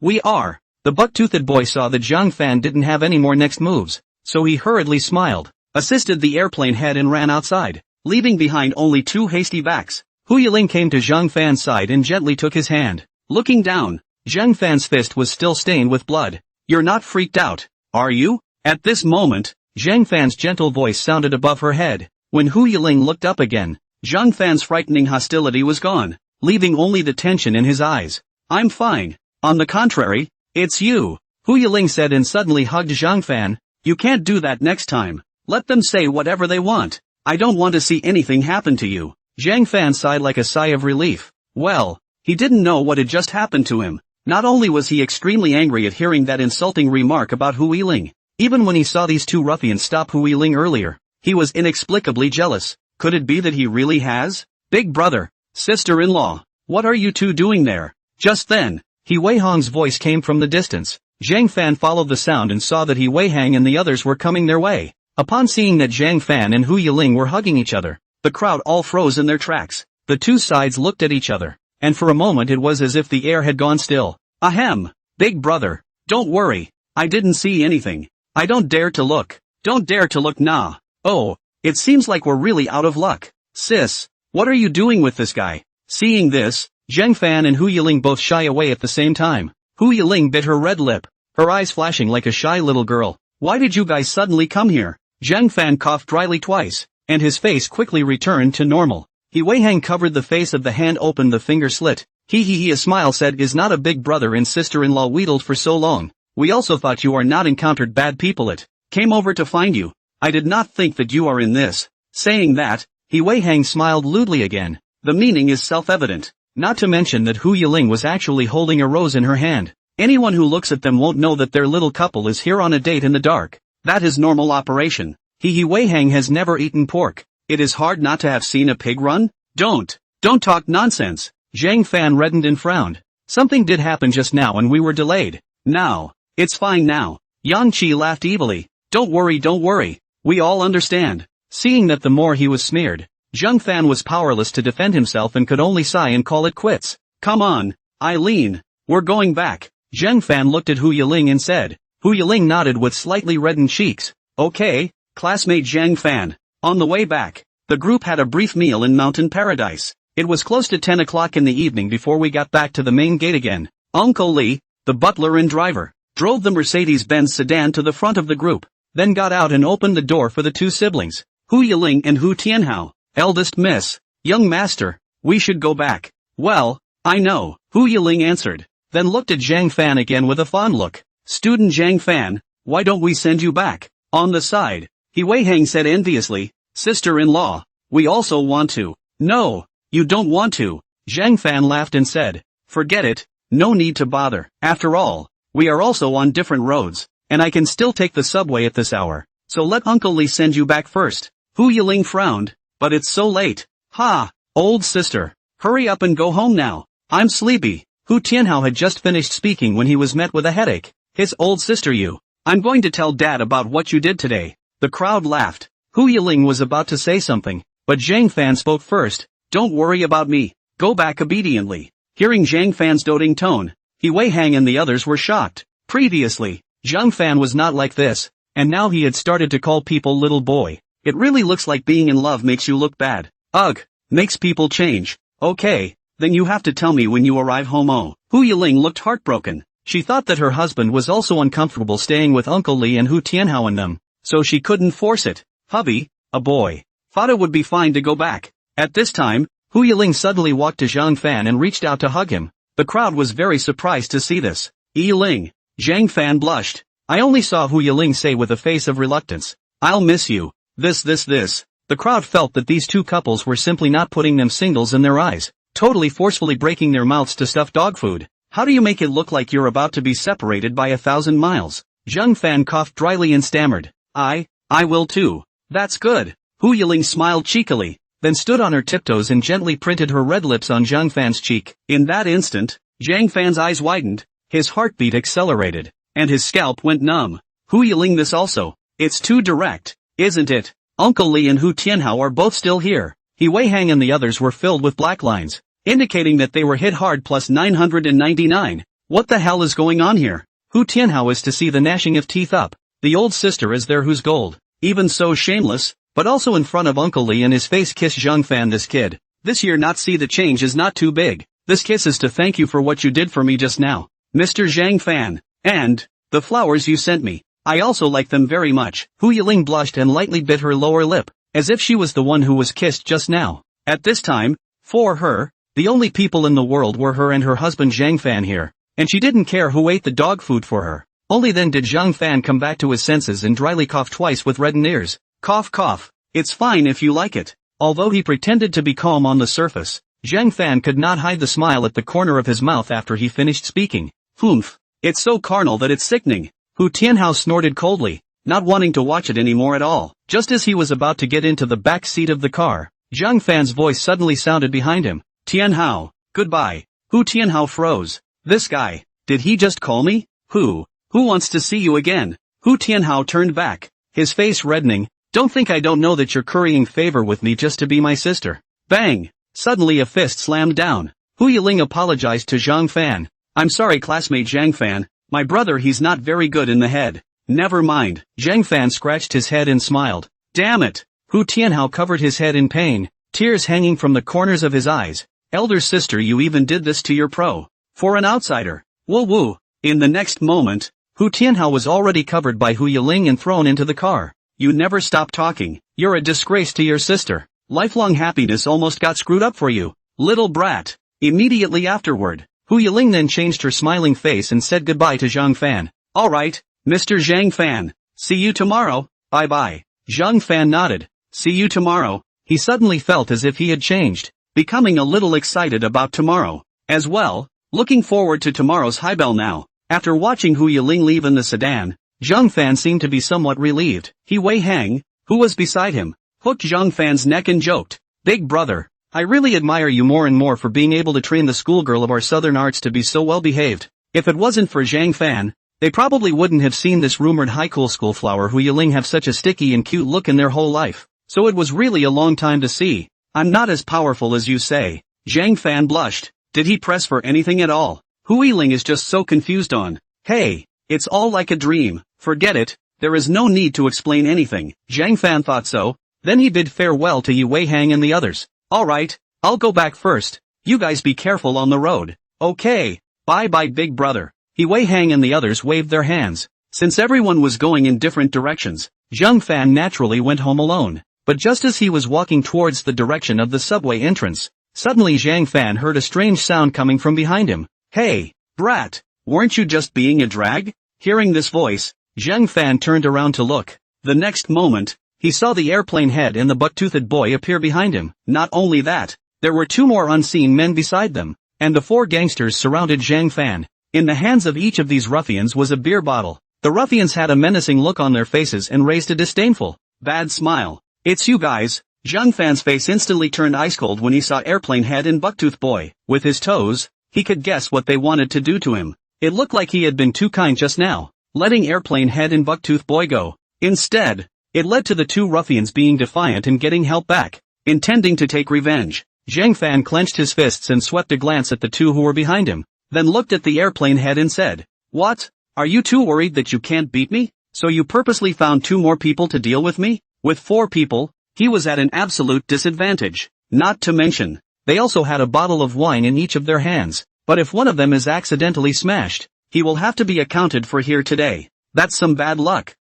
We are. The buck-toothed boy saw that Zhang Fan didn't have any more next moves, so he hurriedly smiled, assisted the airplane head and ran outside, leaving behind only two hasty backs. Hu Yiling came to Zhang Fan's side and gently took his hand. Looking down, Zhang Fan's fist was still stained with blood. You're not freaked out, are you? At this moment, Zhang Fan's gentle voice sounded above her head. When Hu Yiling looked up again, Zhang Fan's frightening hostility was gone, leaving only the tension in his eyes. I'm fine. On the contrary, it's you, Hu Yiling said and suddenly hugged Zhang Fan. You can't do that next time. Let them say whatever they want. I don't want to see anything happen to you. Zhang Fan sighed like a sigh of relief. Well, he didn't know what had just happened to him. Not only was he extremely angry at hearing that insulting remark about Hu Yiling, even when he saw these two ruffians stop Hu Yiling earlier, he was inexplicably jealous. Could it be that he really has? Big brother, sister-in-law, what are you two doing there? Just then, He Weihang's voice came from the distance. Zhang Fan followed the sound and saw that He Weihang and the others were coming their way. Upon seeing that Zhang Fan and Hu Yiling were hugging each other, the crowd all froze in their tracks. The two sides looked at each other, and for a moment it was as if the air had gone still. Ahem, big brother, don't worry, I didn't see anything. I don't dare to look. Don't dare to look, nah. Oh, it seems like we're really out of luck. Sis, what are you doing with this guy? Seeing this, Zhang Fan and Hu Yiling both shy away at the same time. Hu Yiling bit her red lip, her eyes flashing like a shy little girl. Why did you guys suddenly come here? Zhang Fan coughed dryly twice, and his face quickly returned to normal. He Weihang covered the face of the hand, opened the finger slit. A smile said, is not a big brother and sister-in-law wheedled for so long. We also thought you are not encountered bad people. It came over to find you. I did not think that you are in this. Saying that, He Weihang smiled lewdly again. The meaning is self-evident. Not to mention that Hu Yiling was actually holding a rose in her hand. Anyone who looks at them won't know that their little couple is here on a date in the dark. That is normal operation. He Weihang has never eaten pork. It is hard not to have seen a pig run. Don't talk nonsense. Zhang Fan reddened and frowned. Something did happen just now and we were delayed. Now, it's fine now. Yang Qi laughed evilly. Don't worry. We all understand. Seeing that the more he was smeared, Zhang Fan was powerless to defend himself and could only sigh and call it quits. Come on, Eileen, we're going back. Zhang Fan looked at Hu Yiling and said. Hu Yiling nodded with slightly reddened cheeks. Okay, classmate Zhang Fan. On the way back, the group had a brief meal in Mountain Paradise. It was close to 10 o'clock in the evening before we got back to the main gate again. Uncle Lee, the butler and driver, drove the Mercedes-Benz sedan to the front of the group, then got out and opened the door for the two siblings, Hu Yiling and Hu Tianhao. Eldest miss, young master, we should go back. Well, I know, Hu Yiling answered, then looked at Zhang Fan again with a fond look. Student Zhang Fan, why don't we send you back? On the side, He Weihang said enviously, sister-in-law, we also want to. No, you don't want to. Zhang Fan laughed and said, forget it, no need to bother. After all, we are also on different roads, and I can still take the subway at this hour, so let Uncle Lee send you back first. Hu Yiling frowned, but it's so late. Ha, old sister, hurry up and go home now. I'm sleepy. Hu Tianhao had just finished speaking when he was met with a headache. His old sister, you. I'm going to tell Dad about what you did today. The crowd laughed. Hu Yiling was about to say something, but Zhang Fan spoke first. Don't worry about me. Go back obediently. Hearing Zhang Fan's doting tone, He Weihang and the others were shocked. Previously, Zhang Fan was not like this, and now he had started to call people little boy. It really looks like being in love makes you look bad. Ugh, makes people change. Okay, then you have to tell me when you arrive home. Oh. Hu Yiling looked heartbroken. She thought that her husband was also uncomfortable staying with Uncle Lee and Hu Tianhao and them, so she couldn't force it. Hubby, a boy. Thought it would be fine to go back. At this time, Hu Yiling suddenly walked to Zhang Fan and reached out to hug him. The crowd was very surprised to see this. Yiling. Zhang Fan blushed. I only saw Hu Yiling say with a face of reluctance, I'll miss you. This. The crowd felt that these two couples were simply not putting them singles in their eyes, totally forcefully breaking their mouths to stuff dog food. How do you make it look like you're about to be separated by 1,000 miles? Zhang Fan coughed dryly and stammered. I will too. That's good. Hu Yiling smiled cheekily, then stood on her tiptoes and gently printed her red lips on Zhang Fan's cheek. In that instant, Zhang Fan's eyes widened. His heartbeat accelerated, and his scalp went numb. Hu Yiling, this also. It's too direct, isn't it? Uncle Li and Hu Tianhao are both still here. He Wei Hang and the others were filled with black lines, indicating that they were hit hard plus 999. What the hell is going on here? Hu Tianhao is to see the gnashing of teeth up. The old sister is there who's gold. Even so shameless, but also in front of Uncle Li and his face kiss Zhang Fan. This kid. This year not see the change is not too big. This kiss is to thank you for what you did for me just now, Mr. Zhang Fan. And the flowers you sent me. I also like them very much. Hu Yiling blushed and lightly bit her lower lip, as if she was the one who was kissed just now. At this time, for her, the only people in the world were her and her husband Zhang Fan here, and she didn't care who ate the dog food for her. Only then did Zhang Fan come back to his senses and dryly cough twice with reddened ears. Cough cough. It's fine if you like it. Although he pretended to be calm on the surface, Zhang Fan could not hide the smile at the corner of his mouth after he finished speaking. Humph. It's so carnal that it's sickening. Hu Tianhao snorted coldly, not wanting to watch it anymore at all. Just as he was about to get into the back seat of the car, Zhang Fan's voice suddenly sounded behind him. Tianhao, goodbye. Hu Tianhao froze. This guy, did he just call me? Who wants to see you again? Hu Tianhao turned back, his face reddening. Don't think I don't know that you're currying favor with me just to be my sister. Bang! Suddenly a fist slammed down. Hu Yiling apologized to Zhang Fan. I'm sorry classmate Zhang Fan, my brother he's not very good in the head. Never mind. Zhang Fan scratched his head and smiled. Damn it! Hu Tianhao covered his head in pain, tears hanging from the corners of his eyes. Elder sister, you even did this to your pro. For an outsider. Woo woo. In the next moment, Hu Tianhao was already covered by Hu Yiling and thrown into the car. You never stop talking. You're a disgrace to your sister. Lifelong happiness almost got screwed up for you, little brat. Immediately afterward, Hu Yiling then changed her smiling face and said goodbye to Zhang Fan. Alright, Mr. Zhang Fan. See you tomorrow. Bye bye. Zhang Fan nodded. See you tomorrow. He suddenly felt as if he had changed, becoming a little excited about tomorrow. As well, looking forward to tomorrow's high bell now. After watching Hu Yiling leave in the sedan, Zhang Fan seemed to be somewhat relieved. He Wei Hang, who was beside him, hooked Zhang Fan's neck and joked. Big brother, I really admire you more and more for being able to train the schoolgirl of our southern arts to be so well behaved. If it wasn't for Zhang Fan, they probably wouldn't have seen this rumored high school flower Hu Yiling have such a sticky and cute look in their whole life. So it was really a long time to see. I'm not as powerful as you say. Zhang Fan blushed. Did he press for anything at all? Hu Yiling is just so confused on. Hey, it's all like a dream. Forget it. There is no need to explain anything. Zhang Fan thought so. Then he bid farewell to Yi Wei Hang and the others. Alright, I'll go back first. You guys be careful on the road. Okay. Bye bye big brother. Yi Wei Hang and the others waved their hands. Since everyone was going in different directions, Zhang Fan naturally went home alone. But just as he was walking towards the direction of the subway entrance, suddenly Zhang Fan heard a strange sound coming from behind him. Hey, brat, weren't you just being a drag? Hearing this voice, Zhang Fan turned around to look. The next moment, he saw the airplane head and the buck-toothed boy appear behind him. Not only that, there were two more unseen men beside them, and the four gangsters surrounded Zhang Fan. In the hands of each of these ruffians was a beer bottle. The ruffians had a menacing look on their faces and raised a disdainful, bad smile. It's you guys. Zhang Fan's face instantly turned ice cold when he saw airplane head and bucktooth boy. With his toes, he could guess what they wanted to do to him. It looked like he had been too kind just now, letting airplane head and bucktooth boy go. Instead, it led to the two ruffians being defiant and getting help back, intending to take revenge. Zhang Fan clenched his fists and swept a glance at the two who were behind him, then looked at the airplane head and said, What? Are you too worried that you can't beat me? So you purposely found two more people to deal with me? With four people, he was at an absolute disadvantage. Not to mention, they also had a bottle of wine in each of their hands. But if one of them is accidentally smashed, he will have to be accounted for here today. That's some bad luck.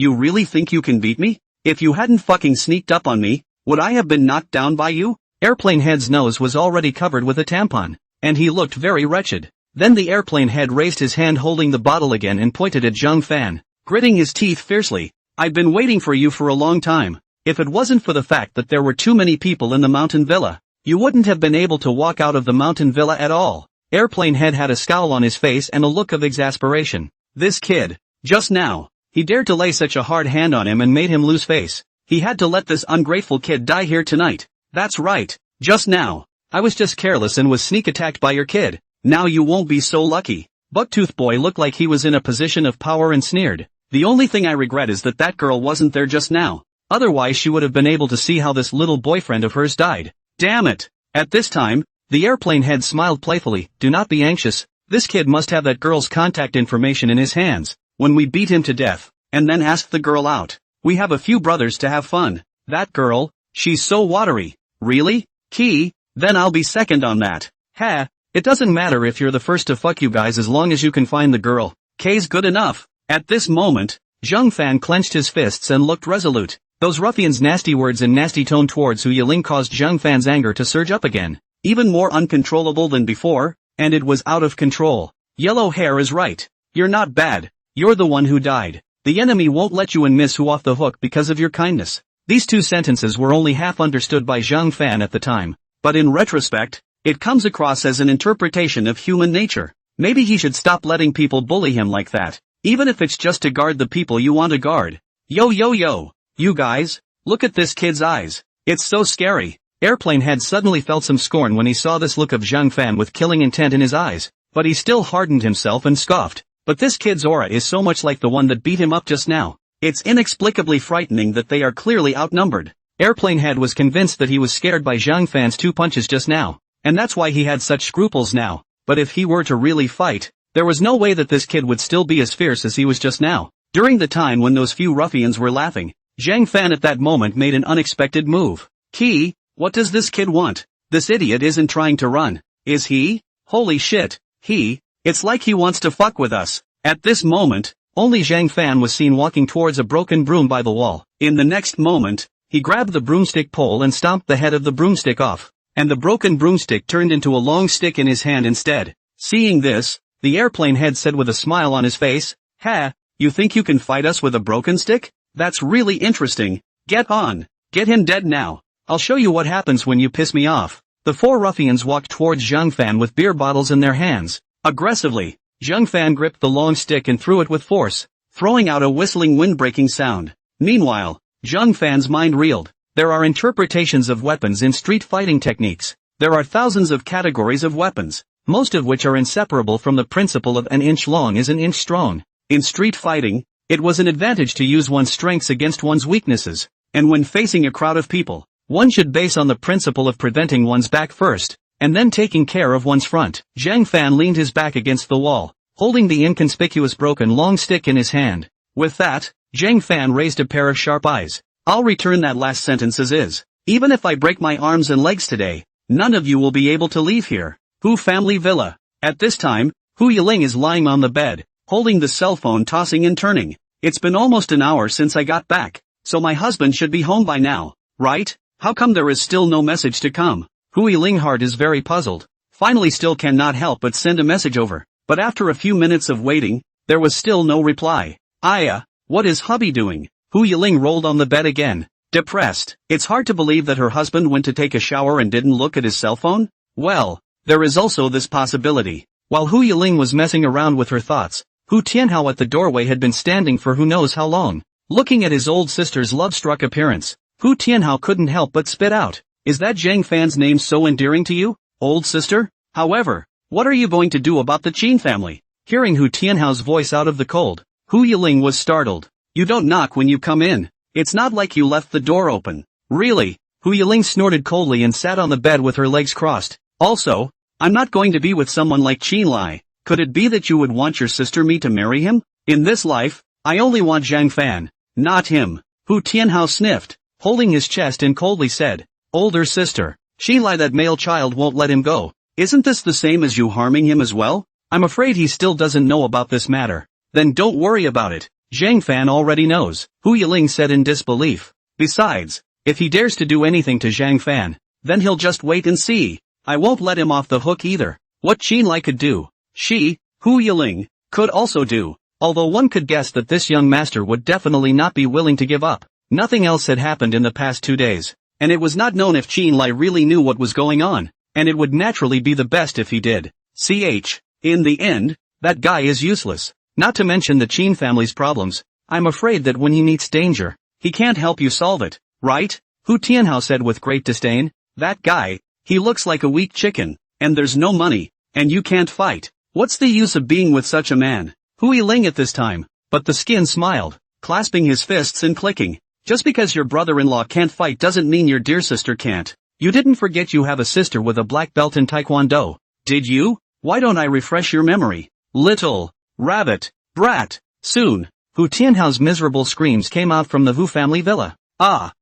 You really think you can beat me? If you hadn't fucking sneaked up on me, would I have been knocked down by you? Airplane head's nose was already covered with a tampon, and he looked very wretched. Then the airplane head raised his hand holding the bottle again and pointed at Zhang Fan, gritting his teeth fiercely. I've been waiting for you for a long time. If it wasn't for the fact that there were too many people in the mountain villa, you wouldn't have been able to walk out of the mountain villa at all. Airplane head had a scowl on his face and a look of exasperation. This kid, just now, he dared to lay such a hard hand on him and made him lose face. He had to let this ungrateful kid die here tonight. That's right, just now. I was just careless and was sneak attacked by your kid. Now you won't be so lucky. Bucktooth Boy looked like he was in a position of power and sneered. The only thing I regret is that that girl wasn't there just now. Otherwise she would have been able to see how this little boyfriend of hers died. Damn it! At this time, the airplane head smiled playfully. Do not be anxious. This kid must have that girl's contact information in his hands. When we beat him to death, and then ask the girl out, we have a few brothers to have fun. That girl, she's so watery. Really? Key? Then I'll be second on that. Ha! It doesn't matter if you're the first to fuck you guys as long as you can find the girl. K's good enough. At this moment, Zhang Fan clenched his fists and looked resolute. Those ruffians' nasty words and nasty tone towards Hu Yiling caused Zhang Fan's anger to surge up again. Even more uncontrollable than before, and it was out of control. Yellow hair is right. You're not bad. You're the one who died. The enemy won't let you and Miss Hu off the hook because of your kindness. These two sentences were only half understood by Zhang Fan at the time. But in retrospect, it comes across as an interpretation of human nature. Maybe he should stop letting people bully him like that, even if it's just to guard the people you want to guard. Yo yo yo, you guys, look at this kid's eyes. It's so scary. Airplane Head suddenly felt some scorn when he saw this look of Zhang Fan with killing intent in his eyes, but he still hardened himself and scoffed. But this kid's aura is so much like the one that beat him up just now. It's inexplicably frightening that they are clearly outnumbered. Airplane Head was convinced that he was scared by Zhang Fan's 2 punches just now, and that's why he had such scruples now. But if he were to really fight, there was no way that this kid would still be as fierce as he was just now. During the time when those few ruffians were laughing, Zhang Fan at that moment made an unexpected move. Key, what does this kid want? This idiot isn't trying to run, is he? Holy shit, it's like he wants to fuck with us. At this moment, only Zhang Fan was seen walking towards a broken broom by the wall. In the next moment, he grabbed the broomstick pole and stomped the head of the broomstick off, and the broken broomstick turned into a long stick in his hand instead. Seeing this, the Airplane Head said with a smile on his face, "Ha, you think you can fight us with a broken stick? That's really interesting. Get on. Get him dead now. I'll show you what happens when you piss me off." The 4 ruffians walked towards Zhang Fan with beer bottles in their hands. Aggressively, Zhang Fan gripped the long stick and threw it with force, throwing out a whistling wind-breaking sound. Meanwhile, Zhang Fan's mind reeled. There are interpretations of weapons in street fighting techniques. There are thousands of categories of weapons, most of which are inseparable from the principle of an inch long is an inch strong. In street fighting, it was an advantage to use one's strengths against one's weaknesses, and when facing a crowd of people, one should base on the principle of preventing one's back first, and then taking care of one's front. Zhang Fan leaned his back against the wall, holding the inconspicuous broken long stick in his hand. With that, Zhang Fan raised a pair of sharp eyes. I'll return that last sentence as is. Even if I break my arms and legs today, none of you will be able to leave here. Hu Family Villa. At this time, Hu Yiling is lying on the bed, holding the cell phone tossing and turning. It's been almost an hour since I got back, so my husband should be home by now, right? How come there is still no message to come? Hu Yiling heart is very puzzled. Finally still cannot help but send a message over. But after a few minutes of waiting, there was still no reply. Aya, what is hubby doing? Hu Yiling rolled on the bed again, depressed. It's hard to believe that her husband went to take a shower and didn't look at his cell phone? Well, there is also this possibility. While Hu Yiling was messing around with her thoughts, Hu Tianhao at the doorway had been standing for who knows how long. Looking at his old sister's love-struck appearance, Hu Tianhao couldn't help but spit out. Is that Zhang Fan's name so endearing to you, old sister? However, what are you going to do about the Qin family? Hearing Hu Tianhao's voice out of the cold, Hu Yiling was startled. You don't knock when you come in. It's not like you left the door open. Really? Hu Yiling snorted coldly and sat on the bed with her legs crossed. Also, I'm not going to be with someone like Qin Lai. Could it be that you would want your sister me to marry him? In this life, I only want Zhang Fan, not him. Hu Tianhao sniffed, holding his chest and coldly said, older sister, Qin Lai, that male child won't let him go. Isn't this the same as you harming him as well? I'm afraid he still doesn't know about this matter. Then don't worry about it. Zhang Fan already knows, Hu Yiling said in disbelief. Besides, if he dares to do anything to Zhang Fan, then he'll just wait and see. I won't let him off the hook either. What Qin Lai could do, she, Hu Yiling, could also do. Although one could guess that this young master would definitely not be willing to give up. Nothing else had happened in the past 2 days, and it was not known if Qin Lai really knew what was going on, and it would naturally be the best if he did. In the end, that guy is useless. Not to mention the Qin family's problems. I'm afraid that when he meets danger, he can't help you solve it, right? Hu Tianhao said with great disdain. That guy, he looks like a weak chicken, and there's no money, and you can't fight. What's the use of being with such a man? Hu Yiling at this time, but the skin smiled, clasping his fists and clicking. Just because your brother-in-law can't fight doesn't mean your dear sister can't. You didn't forget you have a sister with a black belt in Taekwondo, did you? Why don't I refresh your memory? Little rabbit brat. Soon, Hu Tianhao's miserable screams came out from the Hu family villa. Ah!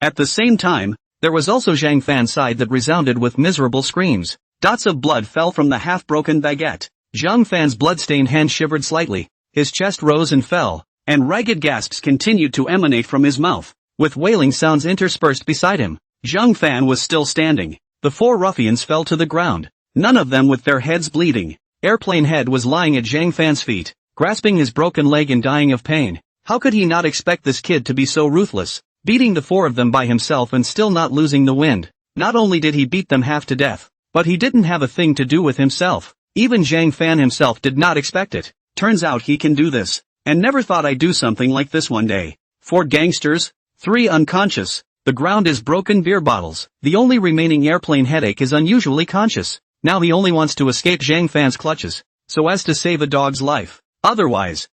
At the same time, there was also Zhang Fan's side that resounded with miserable screams. Dots of blood fell from the half-broken baguette. Zhang Fan's blood-stained hand shivered slightly, his chest rose and fell, and ragged gasps continued to emanate from his mouth, with wailing sounds interspersed beside him. Zhang Fan was still standing. The four ruffians fell to the ground, none of them with their heads bleeding. Airplane Head was lying at Zhang Fan's feet, grasping his broken leg and dying of pain. How could he not expect this kid to be so ruthless, beating the four of them by himself and still not losing the wind? Not only did he beat them half to death, but he didn't have a thing to do with himself. Even Zhang Fan himself did not expect it. Turns out he can do this, and never thought I'd do something like this one day. 4 gangsters, 3 unconscious, the ground is broken beer bottles. The only remaining Airplane Headache is unusually conscious. Now he only wants to escape Zhang Fan's clutches, so as to save a dog's life. Otherwise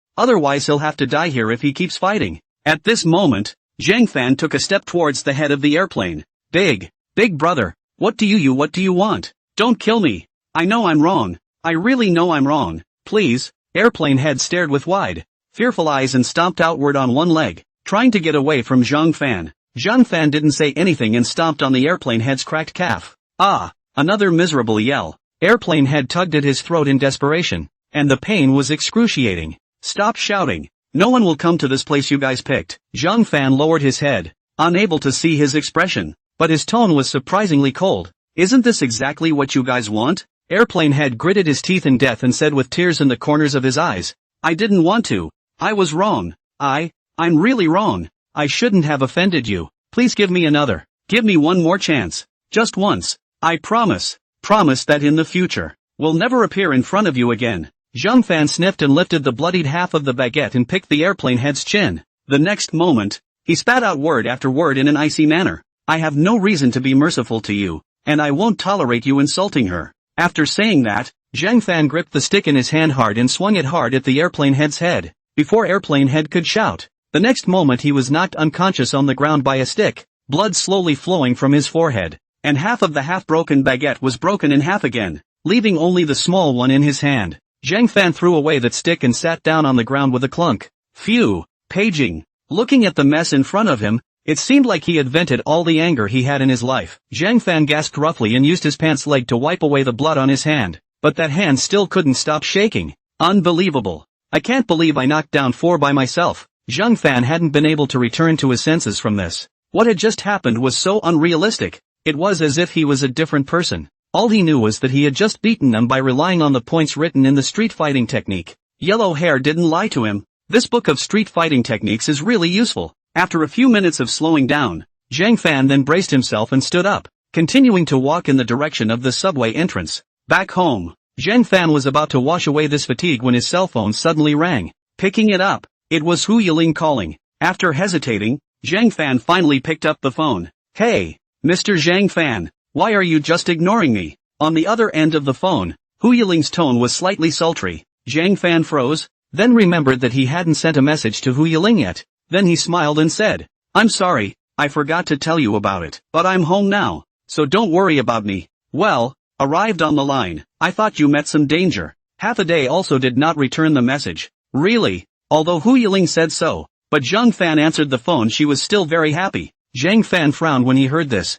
he'll have to die here if he keeps fighting. At this moment, Zhang Fan took a step towards the head of the airplane. Big brother, what do you want? Don't kill me. I know I'm wrong. I really know I'm wrong. Please. Airplane Head stared with wide, fearful eyes and stomped outward on one leg, trying to get away from Zhang Fan. Zhang Fan didn't say anything and stomped on the Airplane Head's cracked calf. Ah! Another miserable yell. Airplane Head tugged at his throat in desperation, and the pain was excruciating. Stop shouting. No one will come to this place you guys picked. Zhang Fan lowered his head, unable to see his expression, but his tone was surprisingly cold. Isn't this exactly what you guys want? Airplane Head gritted his teeth in death and said with tears in the corners of his eyes, I didn't want to. I was wrong. I'm really wrong. I shouldn't have offended you. Please give me another. Give me one more chance. Just once. I promise that in the future, we'll never appear in front of you again. Zhang Fan sniffed and lifted the bloodied half of the baguette and picked the Airplane Head's chin. The next moment, he spat out word after word in an icy manner. I have no reason to be merciful to you, and I won't tolerate you insulting her. After saying that, Zhang Fan gripped the stick in his hand hard and swung it hard at the Airplane Head's head, before Airplane Head could shout. The next moment he was knocked unconscious on the ground by a stick, blood slowly flowing from his forehead, and half of the half-broken baguette was broken in half again, leaving only the small one in his hand. Zhang Fan threw away that stick and sat down on the ground with a clunk. Phew! Paging. Looking at the mess in front of him, it seemed like he had vented all the anger he had in his life. Zhang Fan gasped roughly and used his pants leg to wipe away the blood on his hand, but that hand still couldn't stop shaking. Unbelievable. I can't believe I knocked down 4 by myself. Zhang Fan hadn't been able to return to his senses from this. What had just happened was so unrealistic. It was as if he was a different person. All he knew was that he had just beaten them by relying on the points written in the street fighting technique. Yellow hair didn't lie to him. This book of street fighting techniques is really useful. After a few minutes of slowing down, Zhang Fan then braced himself and stood up, continuing to walk in the direction of the subway entrance. Back home, Zhang Fan was about to wash away this fatigue when his cell phone suddenly rang. Picking it up, it was Hu Yiling calling. After hesitating, Zhang Fan finally picked up the phone. Hey, Mr. Zhang Fan, why are you just ignoring me? On the other end of the phone, Hu Yiling's tone was slightly sultry. Zhang Fan froze, then remembered that he hadn't sent a message to Hu Yiling yet. Then he smiled and said, I'm sorry, I forgot to tell you about it, but I'm home now, so don't worry about me. Well, arrived on the line, I thought you met some danger. Half a day also did not return the message. Really? Although Hu Yiling said so, but Zhang Fan answered the phone, she was still very happy. Zhang Fan frowned when he heard this.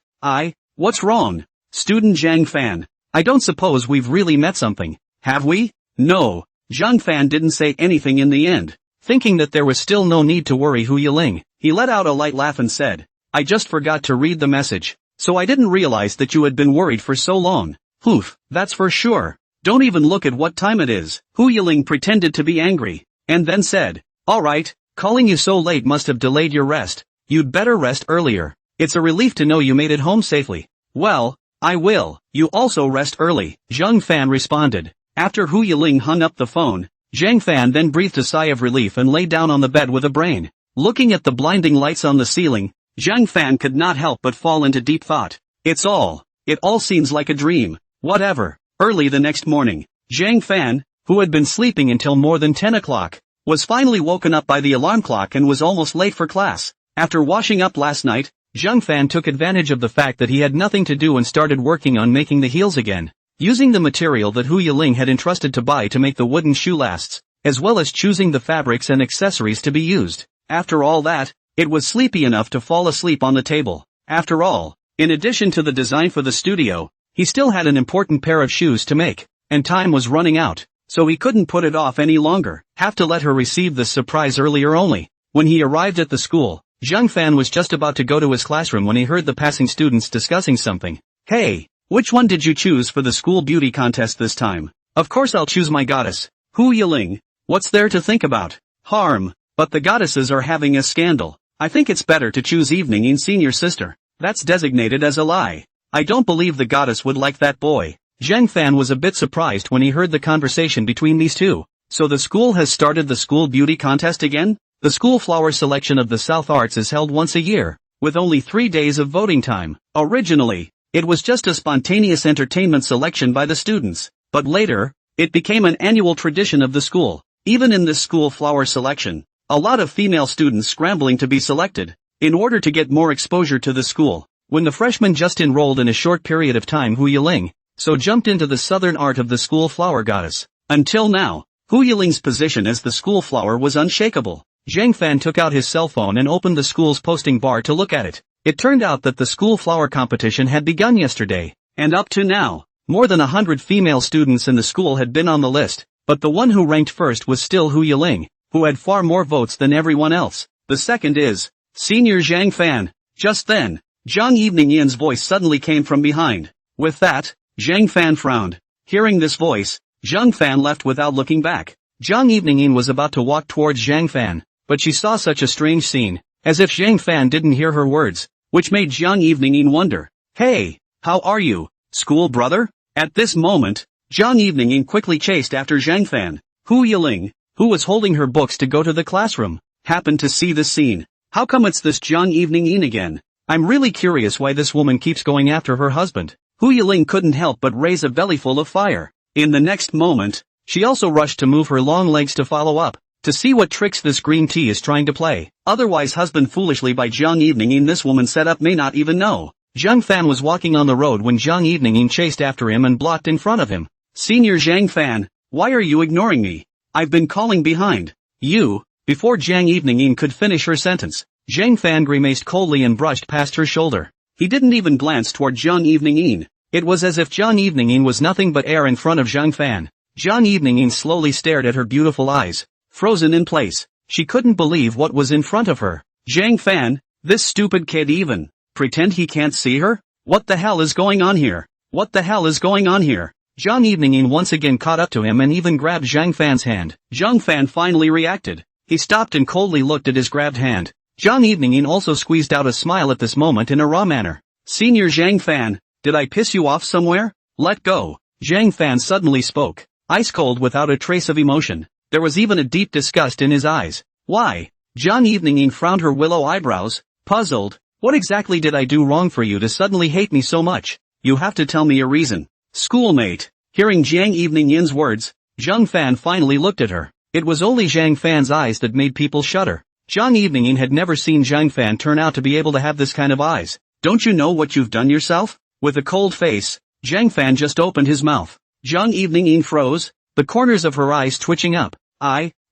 What's wrong? Student Zhang Fan, I don't suppose we've really met something, have we? No. Zhang Fan didn't say anything in the end. Thinking that there was still no need to worry Hu Yiling, he let out a light laugh and said, I just forgot to read the message, so I didn't realize that you had been worried for so long. Oof, that's for sure. Don't even look at what time it is. Hu Yiling pretended to be angry, and then said, alright, calling you so late must have delayed your rest. You'd better rest earlier. It's a relief to know you made it home safely. Well, I will. You also rest early, Zhang Fan responded. After Hu Yiling hung up the phone, Zhang Fan then breathed a sigh of relief and lay down on the bed with a brain. Looking at the blinding lights on the ceiling, Zhang Fan could not help but fall into deep thought. It all seems like a dream. Whatever. Early the next morning, Zhang Fan, who had been sleeping until more than 10 o'clock, was finally woken up by the alarm clock and was almost late for class. After washing up last night, Zhang Fan took advantage of the fact that he had nothing to do and started working on making the heels again, using the material that Hu Yiling had entrusted to buy to make the wooden shoe lasts, as well as choosing the fabrics and accessories to be used. After all that, it was sleepy enough to fall asleep on the table. After all, in addition to the design for the studio, he still had an important pair of shoes to make, and time was running out, so he couldn't put it off any longer. Have to let her receive this surprise earlier only. When he arrived at the school, Zhang Fan was just about to go to his classroom when he heard the passing students discussing something. Hey, which one did you choose for the school beauty contest this time? Of course I'll choose my goddess, Hu Yiling. What's there to think about? Harm, but the goddesses are having a scandal. I think it's better to choose Evening in senior sister. That's designated as a lie. I don't believe the goddess would like that boy. Zhang Fan was a bit surprised when he heard the conversation between these two. So the school has started the school beauty contest again? The school flower selection of the South Arts is held once a year, with only 3 days of voting time. Originally, it was just a spontaneous entertainment selection by the students, but later, it became an annual tradition of the school. Even in this school flower selection, a lot of female students scrambling to be selected, in order to get more exposure to the school. When the freshmen just enrolled in a short period of time, Hu Yiling so jumped into the southern art of the school flower goddess. Until now, Hu Yiling's position as the school flower was unshakable. Zhang Fan took out his cell phone and opened the school's posting bar to look at it. It turned out that the school flower competition had begun yesterday, and up to now, more than 100 female students in the school had been on the list, but the one who ranked first was still Hu Yiling, who had far more votes than everyone else. The second is Senior Zhang Fan. Just then, Zhang Evening-Yin's voice suddenly came from behind. With that, Zhang Fan frowned. Hearing this voice, Zhang Fan left without looking back. Zhang Evening-Yin was about to walk towards Zhang Fan, but she saw such a strange scene, as if Zhang Fan didn't hear her words, which made Zhang Evening-Yin wonder. Hey, how are you, school brother? At this moment, Zhang Evening-Yin quickly chased after Zhang Fan. Hu Yiling, who was holding her books to go to the classroom, happened to see this scene. How come it's this Zhang Evening-Yin again? I'm really curious why this woman keeps going after her husband. Hu Yiling couldn't help but raise a bellyful of fire. In the next moment, she also rushed to move her long legs to follow up, to see what tricks this green tea is trying to play. Otherwise husband foolishly by Zhang Evening-Yin this woman set up may not even know. Zhang Fan was walking on the road when Zhang Evening-Yin chased after him and blocked in front of him. Senior Zhang Fan, why are you ignoring me? I've been calling behind you. Before Zhang Evening-Yin could finish her sentence, Zhang Fan grimaced coldly and brushed past her shoulder. He didn't even glance toward Zhang Evening-Yin. It was as if Zhang Evening-Yin was nothing but air in front of Zhang Fan. Zhang Evening-Yin slowly stared at her beautiful eyes, frozen in place. She couldn't believe what was in front of her. Zhang Fan, this stupid kid even pretend he can't see her? What the hell is going on here? What the hell is going on here? Zhang Evening-Yin once again caught up to him and even grabbed Zhang Fan's hand. Zhang Fan finally reacted. He stopped and coldly looked at his grabbed hand. Zhang Evening-Yin also squeezed out a smile at this moment in a raw manner. Senior Zhang Fan, did I piss you off somewhere? Let go. Zhang Fan suddenly spoke, ice cold without a trace of emotion. There was even a deep disgust in his eyes. Why? Zhang Evening-Yin frowned her willow eyebrows, puzzled. What exactly did I do wrong for you to suddenly hate me so much? You have to tell me a reason. Schoolmate. Hearing Zhang Evening-Yin's words, Zhang Fan finally looked at her. It was only Zhang Fan's eyes that made people shudder. Zhang Evening-Yin had never seen Zhang Fan turn out to be able to have this kind of eyes. Don't you know what you've done yourself? With a cold face, Zhang Fan just opened his mouth. Zhang Evening-Yin froze, the corners of her eyes twitching up.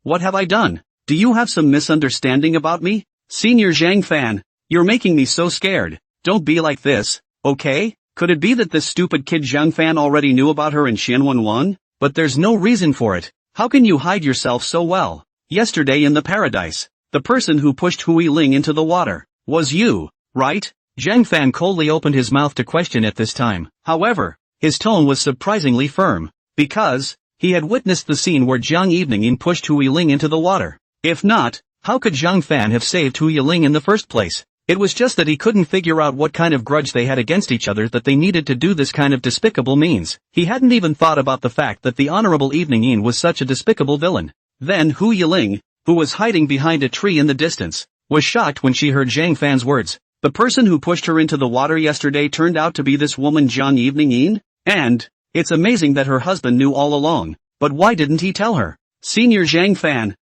What have I done? Do you have some misunderstanding about me? Senior Zhang Fan, you're making me so scared. Don't be like this, okay? Could it be that this stupid kid Zhang Fan already knew about her in Xianwen? But there's no reason for it. How can you hide yourself so well? Yesterday in the paradise, the person who pushed Hu Yiling into the water was you, right? Zhang Fan coldly opened his mouth to question at this time. However, his tone was surprisingly firm, because he had witnessed the scene where Zhang Evening-Yin pushed Hu Yiling into the water. If not, how could Zhang Fan have saved Hu Yiling in the first place? It was just that he couldn't figure out what kind of grudge they had against each other that they needed to do this kind of despicable means. He hadn't even thought about the fact that the Honorable Evening-Yin was such a despicable villain. Then Hu Yiling, who was hiding behind a tree in the distance, was shocked when she heard Zhang Fan's words. The person who pushed her into the water yesterday turned out to be this woman Zhang Evening-Yin? And It's amazing that her husband knew all along, but why didn't he tell her? Senior Zhang Fan,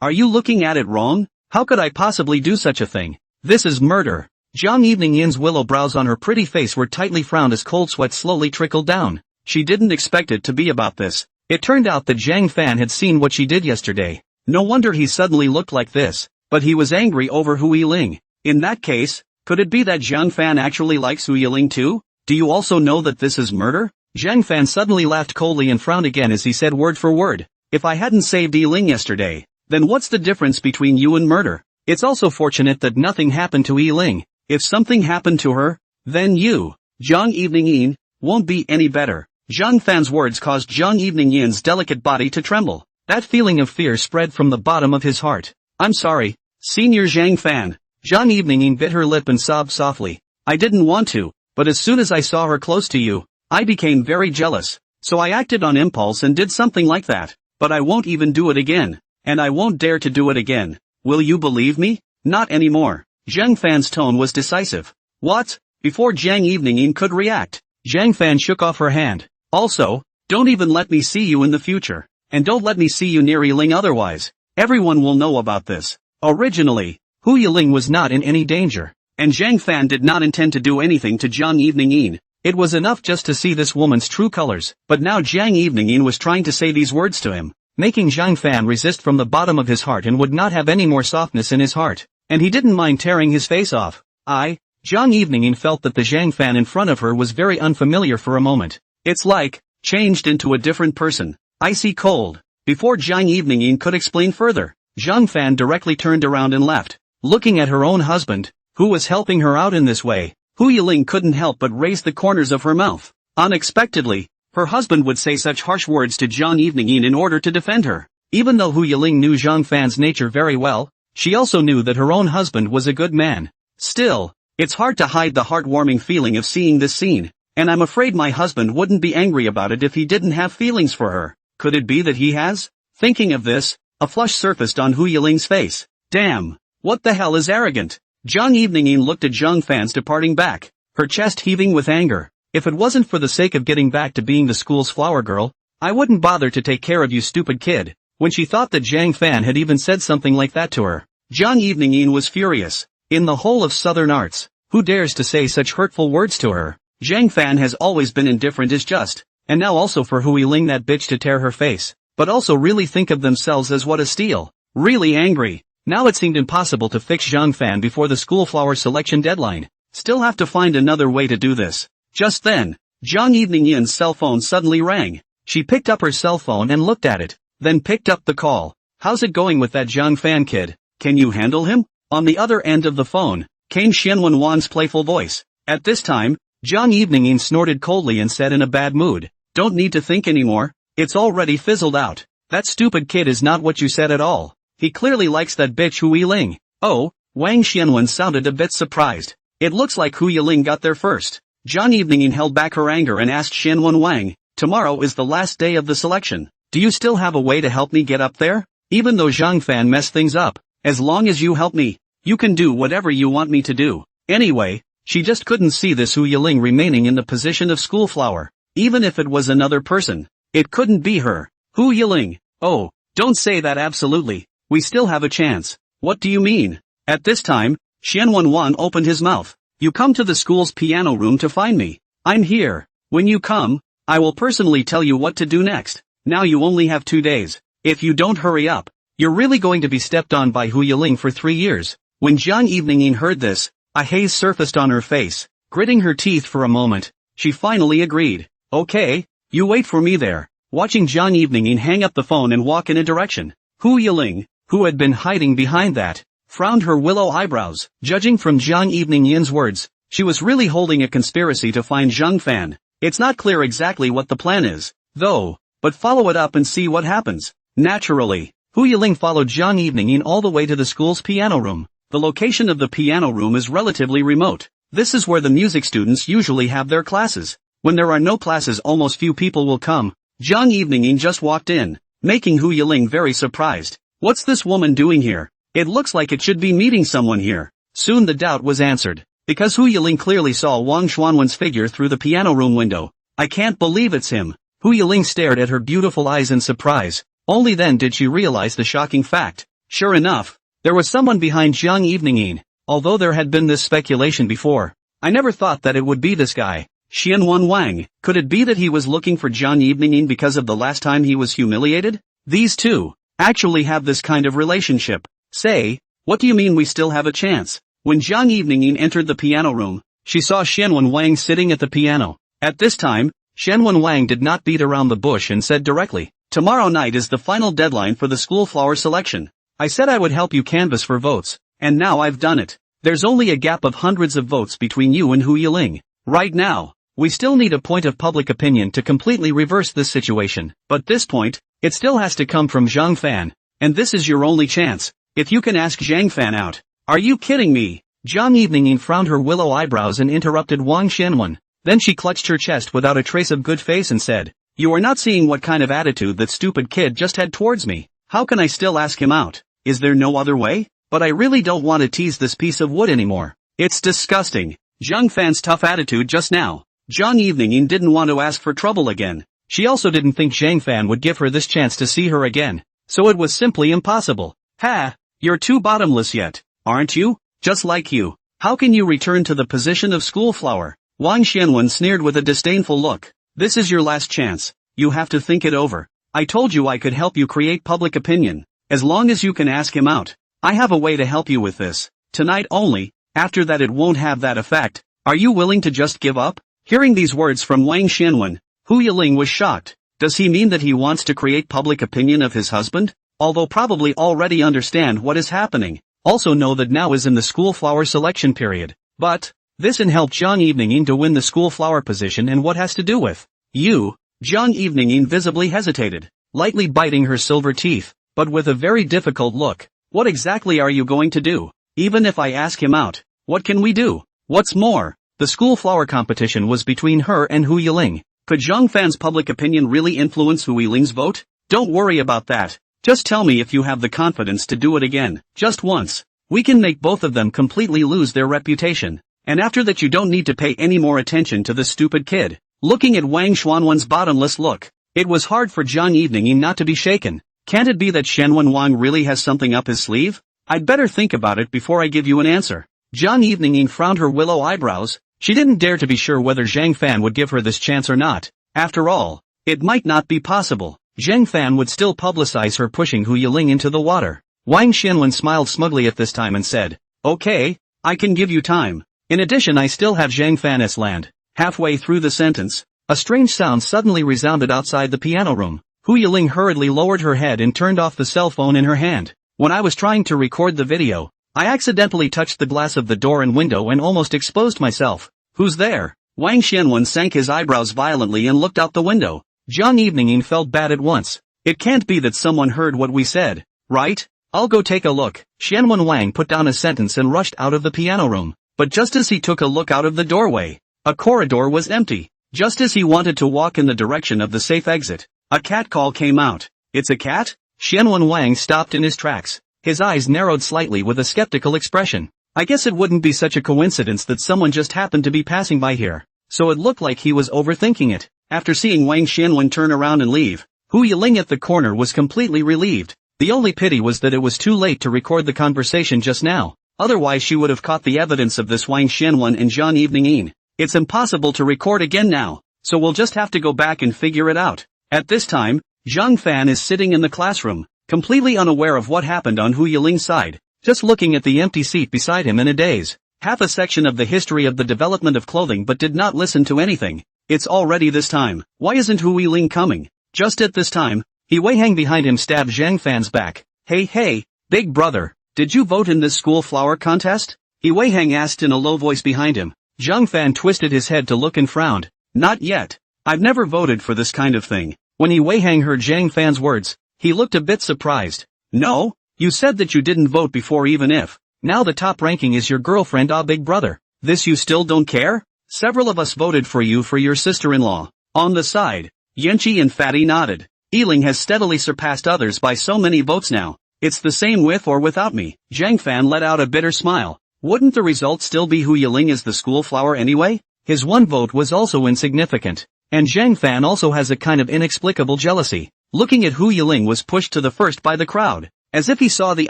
are you looking at it wrong? How could I possibly do such a thing? This is murder. Jiang Evening Yin's willow brows on her pretty face were tightly frowned as cold sweat slowly trickled down. She didn't expect it to be about this. It turned out that Zhang Fan had seen what she did yesterday. No wonder he suddenly looked like this, but he was angry over Hu Yiling. In that case, could it be that Zhang Fan actually likes Hu Yiling too? Do you also know that this is murder? Zhang Fan suddenly laughed coldly and frowned again as he said word for word. If I hadn't saved Yiling yesterday, then what's the difference between you and murder? It's also fortunate that nothing happened to Yiling. If something happened to her, then you, Jiang Evening Yin, won't be any better. Zhang Fan's words caused Jiang Evening Yin's delicate body to tremble. That feeling of fear spread from the bottom of his heart. I'm sorry, Senior Zhang Fan. Jiang Evening Yin bit her lip and sobbed softly. I didn't want to, but as soon as I saw her close to you, I became very jealous. So I acted on impulse and did something like that. But I won't even do it again. And I won't dare to do it again. Will you believe me? Not anymore. Zhang Fan's tone was decisive. What? Before Jiang Evening Yin could react, Zhang Fan shook off her hand. Also, don't even let me see you in the future. And don't let me see you near Yiling otherwise. Everyone will know about this. Originally, Hu Yiling was not in any danger. And Zhang Fan did not intend to do anything to Jiang Evening Yin. It was enough just to see this woman's true colors. But now Jiang Evening Yin was trying to say these words to him, making Zhang Fan resist from the bottom of his heart and would not have any more softness in his heart. And he didn't mind tearing his face off. Jiang Evening Yin felt that the Zhang Fan in front of her was very unfamiliar for a moment. It's like, changed into a different person. Icy cold. Before Jiang Evening Yin could explain further, Zhang Fan directly turned around and left. Looking at her own husband, who was helping her out in this way, Hu Yiling couldn't help but raise the corners of her mouth. Unexpectedly, her husband would say such harsh words to Jiang Evening Yin in order to defend her. Even though Hu Yiling knew Zhang Fan's nature very well, she also knew that her own husband was a good man. Still, it's hard to hide the heartwarming feeling of seeing this scene, and I'm afraid my husband wouldn't be angry about it if he didn't have feelings for her. Could it be that he has? Thinking of this, a flush surfaced on Hu Yiling's face. Damn! What the hell is arrogant? Jiang Evening Yin looked at Zhang Fan's departing back, her chest heaving with anger. If it wasn't for the sake of getting back to being the school's flower girl, I wouldn't bother to take care of you, stupid kid. When she thought that Zhang Fan had even said something like that to her, Jiang Evening Yin was furious. In the whole of Southern Arts, who dares to say such hurtful words to her? Zhang Fan has always been indifferent as just, and now also for Hu Yiling that bitch to tear her face, but also really think of themselves as what a steal. Really angry. Now it seemed impossible to fix Zhang Fan before the school flower selection deadline. Still have to find another way to do this. Just then, Jiang Evening Yin's cell phone suddenly rang. She picked up her cell phone and looked at it, then picked up the call. How's it going with that Zhang Fan kid? Can you handle him? On the other end of the phone, came Xianwen Wan's playful voice. At this time, Jiang Evening Yin snorted coldly and said in a bad mood, don't need to think anymore, it's already fizzled out. That stupid kid is not what you said at all. He clearly likes that bitch Hu Yiling. Oh, Wang Xianwen sounded a bit surprised. It looks like Hu Yiling got there first. Jiang Evening Yin held back her anger and asked Xianwen Wang, tomorrow is the last day of the selection. Do you still have a way to help me get up there? Even though Zhang Fan messed things up, as long as you help me, you can do whatever you want me to do. Anyway, she just couldn't see this Hu Yiling remaining in the position of school flower. Even if it was another person, it couldn't be her. Hu Yiling. Oh, don't say that absolutely. We still have a chance. What do you mean? At this time, Xianwen Wan opened his mouth. You come to the school's piano room to find me. I'm here. When you come, I will personally tell you what to do next. Now you only have 2 days. If you don't hurry up, you're really going to be stepped on by Hu Yiling for 3 years. When Jiang Evening Yin heard this, a haze surfaced on her face. Gritting her teeth for a moment, she finally agreed. Okay, you wait for me there. Watching Jiang Evening Yin hang up the phone and walk in a direction, Hu Yiling, who had been hiding behind that, frowned her willow eyebrows. Judging from Jiang Evening Yin's words, she was really holding a conspiracy to find Zhang Fan. It's not clear exactly what the plan is, though, but follow it up and see what happens. Naturally, Hu Yiling followed Jiang Evening Yin all the way to the school's piano room. The location of the piano room is relatively remote. This is where the music students usually have their classes. When there are no classes, almost few people will come. Jiang Evening Yin just walked in, making Hu Yiling very surprised. What's this woman doing here? It looks like it should be meeting someone here. Soon the doubt was answered, because Hu Yiling clearly saw Wang Xuanwen's figure through the piano room window. I can't believe it's him. Hu Yiling stared at her beautiful eyes in surprise. Only then did she realize the shocking fact. Sure enough, there was someone behind Jiang Eveningin, although there had been this speculation before. I never thought that it would be this guy. Xianwen Wang. Could it be that he was looking for Jiang Eveningin because of the last time he was humiliated? These two actually have this kind of relationship. Say, what do you mean we still have a chance? When Jiang Eveningin entered the piano room, she saw Xianwen Wang sitting at the piano. At this time, Xianwen Wang did not beat around the bush and said directly, "Tomorrow night is the final deadline for the school flower selection. I said I would help you canvass for votes, and now I've done it. There's only a gap of hundreds of votes between you and Hu Yiling. Right now, we still need a point of public opinion to completely reverse this situation, but this point, it still has to come from Zhang Fan, and this is your only chance. If you can ask Zhang Fan out." "Are you kidding me?" Jiang Eveningin frowned her willow eyebrows and interrupted Wang Xianwen. Then she clutched her chest without a trace of good face and said, "You are not seeing what kind of attitude that stupid kid just had towards me. How can I still ask him out? Is there no other way? But I really don't want to tease this piece of wood anymore. It's disgusting." Zhang Fan's tough attitude just now. Jiang Eveningin didn't want to ask for trouble again. She also didn't think Zhang Fan would give her this chance to see her again. So it was simply impossible. "Ha! You're too bottomless yet, aren't you? Just like you. How can you return to the position of school flower?" Wang Xianwen sneered with a disdainful look. "This is your last chance. You have to think it over. I told you I could help you create public opinion. As long as you can ask him out. I have a way to help you with this. Tonight only, after that it won't have that effect. Are you willing to just give up?" Hearing these words from Wang Xianwen, Hu Yiling was shocked. Does he mean that he wants to create public opinion of his husband? Although probably already understand what is happening. Also know that now is in the school flower selection period. But, this and help Jiang Eveningin to win the school flower position and what has to do with you? Jiang Eveningin visibly hesitated, lightly biting her silver teeth, but with a very difficult look. "What exactly are you going to do? Even if I ask him out, what can we do? What's more, the school flower competition was between her and Hu Yiling. Could Zhang Fan's public opinion really influence Hu Yiling's vote? Don't worry about that. Just tell me if you have the confidence to do it again, just once. We can make both of them completely lose their reputation. And after that you don't need to pay any more attention to this stupid kid." Looking at Wang Xianwen's bottomless look, it was hard for Jiang Eveningin not to be shaken. Can't it be that Xianwen Wang really has something up his sleeve? I'd better think about it before I give you an answer. Jiang Eveningin frowned her willow eyebrows. She didn't dare to be sure whether Zhang Fan would give her this chance or not. After all, it might not be possible. Zhang Fan would still publicize her pushing Hu Yiling into the water. Wang Xianwen smiled smugly at this time and said, "Okay, I can give you time. In addition I still have Zhang Fan's land." Halfway through the sentence, a strange sound suddenly resounded outside the piano room. Hu Yiling hurriedly lowered her head and turned off the cell phone in her hand. "When I was trying to record the video, I accidentally touched the glass of the door and window and almost exposed myself." "Who's there?" Wang Xianwen sank his eyebrows violently and looked out the window. Jiang Eveningin felt bad at once. "It can't be that someone heard what we said, right? I'll go take a look." Xianwen Wang put down a sentence and rushed out of the piano room. But just as he took a look out of the doorway, a corridor was empty. Just as he wanted to walk in the direction of the safe exit, a cat call came out. "It's a cat?" Xianwen Wang stopped in his tracks. His eyes narrowed slightly with a skeptical expression. I guess it wouldn't be such a coincidence that someone just happened to be passing by here. So it looked like he was overthinking it. After seeing Wang Xianwen turn around and leave, Hu Yiling at the corner was completely relieved. The only pity was that it was too late to record the conversation just now. Otherwise she would have caught the evidence of this Wang Xianwen and Jiang Eveningin. It's impossible to record again now, so we'll just have to go back and figure it out. At this time, Zhang Fan is sitting in the classroom, completely unaware of what happened on Hu Yiling's side, just looking at the empty seat beside him in a daze. Half a section of the history of the development of clothing but did not listen to anything. It's already this time. Why isn't Hu Yiling coming? Just at this time, He Weihang behind him stabbed Zhang Fan's back. Hey, big brother, did you vote in this school flower contest? He Weihang asked in a low voice behind him. Zhang Fan twisted his head to look and frowned. Not yet. I've never voted for this kind of thing. When He Weihang heard Zhang Fan's words, he looked a bit surprised. No? You said that you didn't vote before even if. Now the top ranking is your girlfriend, big brother. This you still don't care? Several of us voted for you for your sister-in-law. On the side, Yanqi and Fatty nodded. Yiling has steadily surpassed others by so many votes now. It's the same with or without me. Zhang Fan let out a bitter smile. Wouldn't the result still be Hu Yiling as the school flower anyway? His one vote was also insignificant. And Zhang Fan also has a kind of inexplicable jealousy. Looking at Hu Yiling was pushed to the first by the crowd, as if he saw the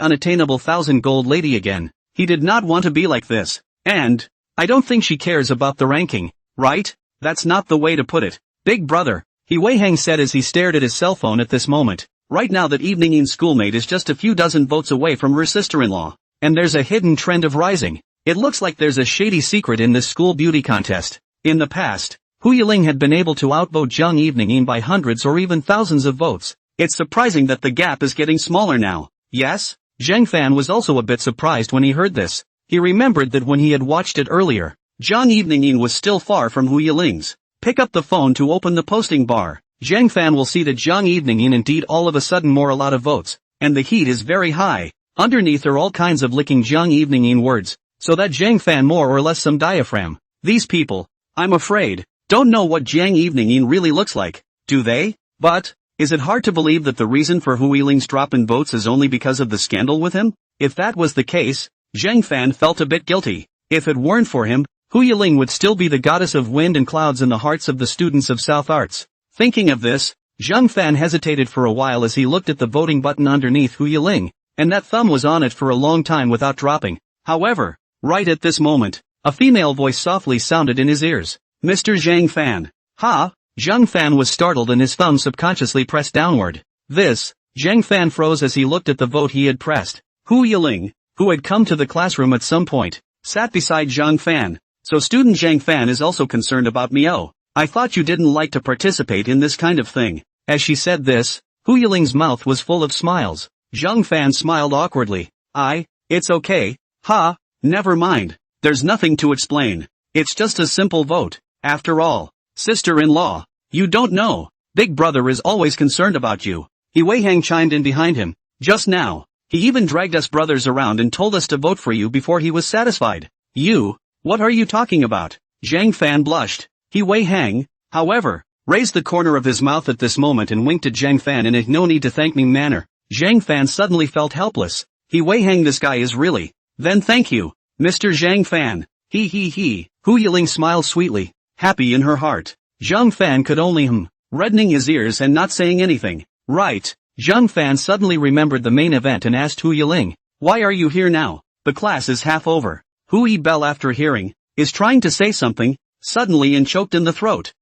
unattainable 1,000 gold lady again. He did not want to be like this. And I don't think she cares about the ranking, right? That's not the way to put it. Big brother, He Weihang said as he stared at his cell phone at this moment. Right now that Evening In's schoolmate is just a few dozen votes away from her sister-in-law. And there's a hidden trend of rising. It looks like there's a shady secret in this school beauty contest. In the past, Hu Yiling had been able to outvote Zhang Evening In by hundreds or even thousands of votes. It's surprising that the gap is getting smaller now. Yes? Zhang Fan was also a bit surprised when he heard this. He remembered that when he had watched it earlier, Zhang Evening In was still far from Hu Yiling's. Pick up the phone to open the posting bar. Zhang Fan will see that Zhang Evening In indeed all of a sudden more a lot of votes, and the heat is very high. Underneath are all kinds of licking Zhang Evening In words, so that Zhang Fan more or less some diaphragm. These people, I'm afraid, don't know what Zhang Evening In really looks like, do they? But, is it hard to believe that the reason for Hu Yiling's drop in votes is only because of the scandal with him? If that was the case, Zhang Fan felt a bit guilty. If it weren't for him, Hu Yiling would still be the goddess of wind and clouds in the hearts of the students of South Arts. Thinking of this, Zhang Fan hesitated for a while as he looked at the voting button underneath Hu Yiling, and that thumb was on it for a long time without dropping. However, right at this moment, a female voice softly sounded in his ears. Mr. Zhang Fan. Ha! Zhang Fan was startled and his thumb subconsciously pressed downward. Zhang Fan froze as he looked at the vote he had pressed. Hu Yiling, who had come to the classroom at some point, sat beside Zhang Fan. So student Zhang Fan is also concerned about Miao. I thought you didn't like to participate in this kind of thing. As she said this, Hu Yiling's mouth was full of smiles. Zhang Fan smiled awkwardly. It's okay. Ha, never mind. There's nothing to explain. It's just a simple vote. After all, sister-in-law, you don't know. Big brother is always concerned about you. He Weihang chimed in behind him. Just now, he even dragged us brothers around and told us to vote for you before he was satisfied. You? What are you talking about? Zhang Fan blushed. He Weihang, however, raised the corner of his mouth at this moment and winked at Zhang Fan in a no need to thank me manner. Zhang Fan suddenly felt helpless. He Weihang, this guy is really. Then thank you, Mr. Zhang Fan. He. Hu Yiling smiled sweetly, happy in her heart. Zhang Fan could only reddening his ears and not saying anything. Right. Zhang Fan suddenly remembered the main event and asked Hu Yiling, why are you here now? The class is half over. Hu Yibel, after hearing, is trying to say something, suddenly and choked in the throat.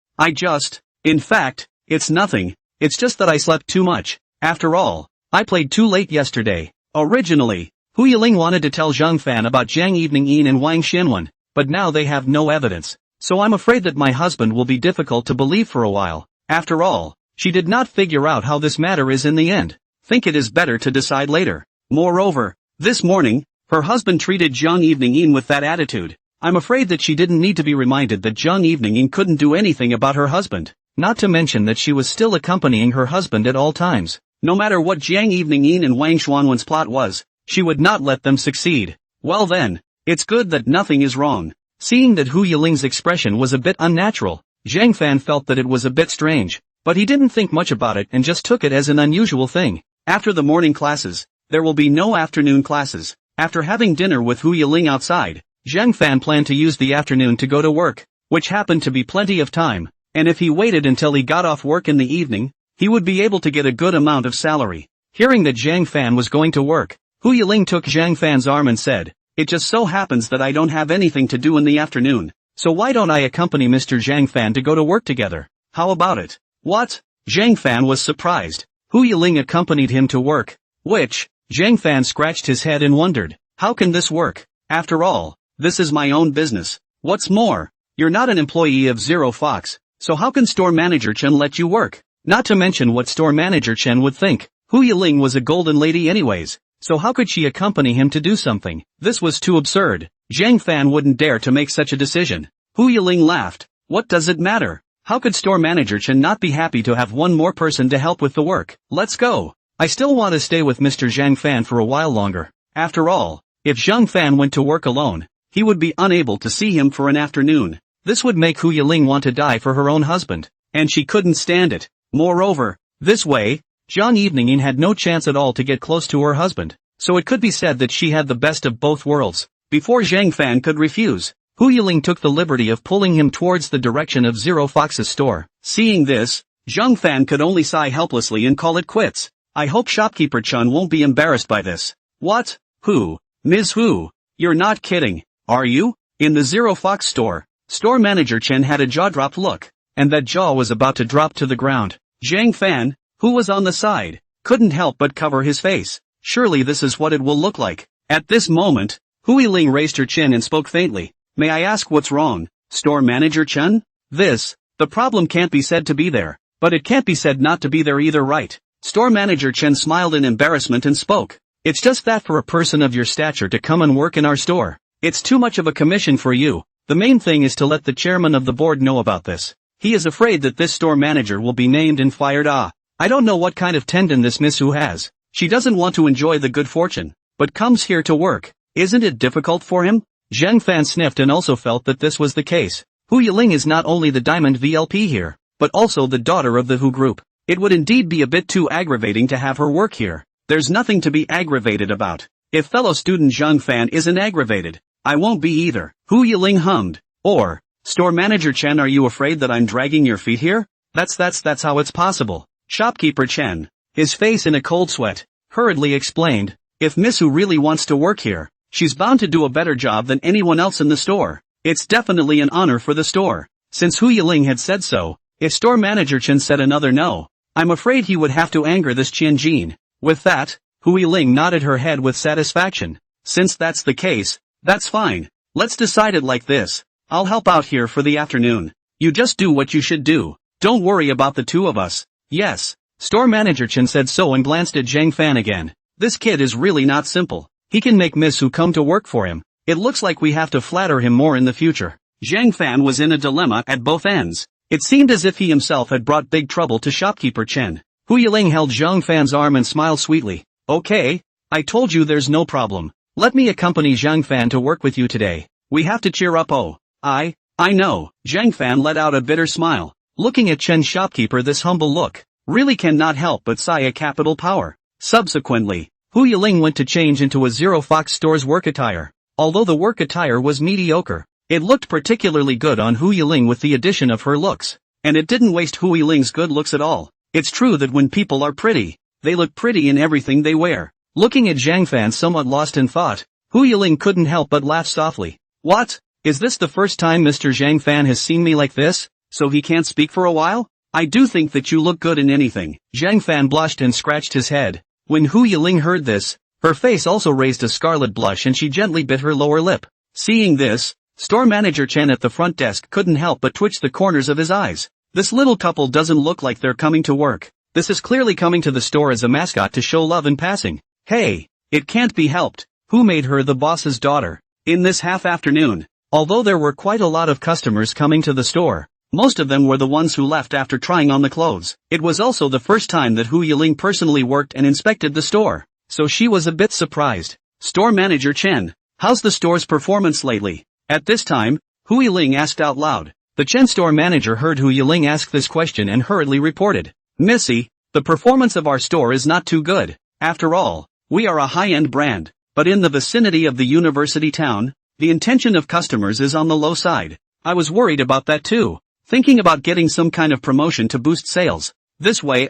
In fact, it's nothing. It's just that I slept too much. After all, I played too late yesterday. Originally, Hu Yiling wanted to tell Zhang Fan about Zhang Evening In and Wang Xianwen, but now they have no evidence. So I'm afraid that my husband will be difficult to believe for a while. After all, she did not figure out how this matter is in the end. Think it is better to decide later. Moreover, this morning, her husband treated Zhang Evening In with that attitude. I'm afraid that she didn't need to be reminded that Zhang Evening In couldn't do anything about her husband. Not to mention that she was still accompanying her husband at all times. No matter what Zhang Evening In and Wang Xuanwen's plot was, she would not let them succeed. Well then, it's good that nothing is wrong. Seeing that Hu Yiling's expression was a bit unnatural, Zhang Fan felt that it was a bit strange, but he didn't think much about it and just took it as an unusual thing. After the morning classes, there will be no afternoon classes. After having dinner with Hu Yiling outside, Zhang Fan planned to use the afternoon to go to work, which happened to be plenty of time, and if he waited until he got off work in the evening, he would be able to get a good amount of salary. Hearing that Zhang Fan was going to work, Hu Yiling took Zhang Fan's arm and said, it just so happens that I don't have anything to do in the afternoon, so why don't I accompany Mr. Zhang Fan to go to work together? How about it? What? Zhang Fan was surprised. Hu Yiling accompanied him to work, which, Zhang Fan scratched his head and wondered, how can this work? After all, this is my own business. What's more, you're not an employee of Zero Fox, so how can store manager Chen let you work? Not to mention what store manager Chen would think. Hu Yiling was a golden lady anyways, so how could she accompany him to do something? This was too absurd. Zhang Fan wouldn't dare to make such a decision. Hu Yiling laughed. What does it matter? How could store manager Chen not be happy to have one more person to help with the work? Let's go. I still want to stay with Mr. Zhang Fan for a while longer. After all, if Zhang Fan went to work alone, he would be unable to see him for an afternoon. This would make Hu Yiling want to die for her own husband, and she couldn't stand it. Moreover, this way, Zhang Evening In had no chance at all to get close to her husband, so it could be said that she had the best of both worlds. Before Zhang Fan could refuse, Hu Yiling took the liberty of pulling him towards the direction of Zero Fox's store. Seeing this, Zhang Fan could only sigh helplessly and call it quits. I hope shopkeeper Chun won't be embarrassed by this. What? Who? Ms. Hu? You're not kidding, are you? In the Zero Fox store, store manager Chen had a jaw-dropped look, and that jaw was about to drop to the ground. Zhang Fan, who was on the side, couldn't help but cover his face. Surely this is what it will look like. At this moment, Hu Yiling raised her chin and spoke faintly. May I ask what's wrong, store manager Chen? The problem can't be said to be there, but it can't be said not to be there either, right? Store manager Chen smiled in embarrassment and spoke. It's just that for a person of your stature to come and work in our store, it's too much of a commission for you. The main thing is to let the chairman of the board know about this. He is afraid that this store manager will be named and fired. I don't know what kind of tendon this Miss Hu has. She doesn't want to enjoy the good fortune, but comes here to work. Isn't it difficult for him? Zhang Fan sniffed and also felt that this was the case. Hu Yiling is not only the diamond VLP here, but also the daughter of the Hu group. It would indeed be a bit too aggravating to have her work here. There's nothing to be aggravated about. If fellow student Zhang Fan isn't aggravated, I won't be either. Hu Yiling hummed. Or, store manager Chen, are you afraid that I'm dragging your feet here? That's how it's possible. Shopkeeper Chen, his face in a cold sweat, hurriedly explained. If Miss Hu really wants to work here, she's bound to do a better job than anyone else in the store. It's definitely an honor for the store. Since Hu Yiling had said so, if store manager Chen said another no, I'm afraid he would have to anger this Qian Jin. With that, Hu Yiling nodded her head with satisfaction. Since that's the case, that's fine. Let's decide it like this. I'll help out here for the afternoon. You just do what you should do. Don't worry about the two of us. Yes. Store manager Chen said so and glanced at Zhang Fan again. This kid is really not simple. He can make Miss Hu come to work for him. It looks like we have to flatter him more in the future. Zhang Fan was in a dilemma at both ends. It seemed as if he himself had brought big trouble to shopkeeper Chen. Hu Yiling held Zhang Fan's arm and smiled sweetly. Okay, I told you there's no problem. Let me accompany Zhang Fan to work with you today. We have to cheer up. Oh, I know. Zhang Fan let out a bitter smile. Looking at Chen's shopkeeper, this humble look really cannot help but sigh a capital power. Subsequently, Hu Yiling went to change into a Zero Fox store's work attire. Although the work attire was mediocre, it looked particularly good on Hu Yiling with the addition of her looks. And it didn't waste Hu Yiling's good looks at all. It's true that when people are pretty, they look pretty in everything they wear. Looking at Zhang Fan somewhat lost in thought, Hu Yiling couldn't help but laugh softly. What? Is this the first time Mr. Zhang Fan has seen me like this? So he can't speak for a while? I do think that you look good in anything. Zhang Fan blushed and scratched his head. When Hu Yiling heard this, her face also raised a scarlet blush and she gently bit her lower lip. Seeing this, store manager Chen at the front desk couldn't help but twitch the corners of his eyes. This little couple doesn't look like they're coming to work. This is clearly coming to the store as a mascot to show love in passing. Hey, it can't be helped. Who made her the boss's daughter? In this half-afternoon, although there were quite a lot of customers coming to the store, most of them were the ones who left after trying on the clothes. It was also the first time that Hu Yiling personally worked and inspected the store, so she was a bit surprised. Store manager Chen, how's the store's performance lately? At this time, Hu Yiling asked out loud. The Chen store manager heard Hu Yiling ask this question and hurriedly reported. Missy, the performance of our store is not too good. After all, we are a high-end brand, but in the vicinity of the university town, the intention of customers is on the low side. I was worried about that too, thinking about getting some kind of promotion to boost sales. This way.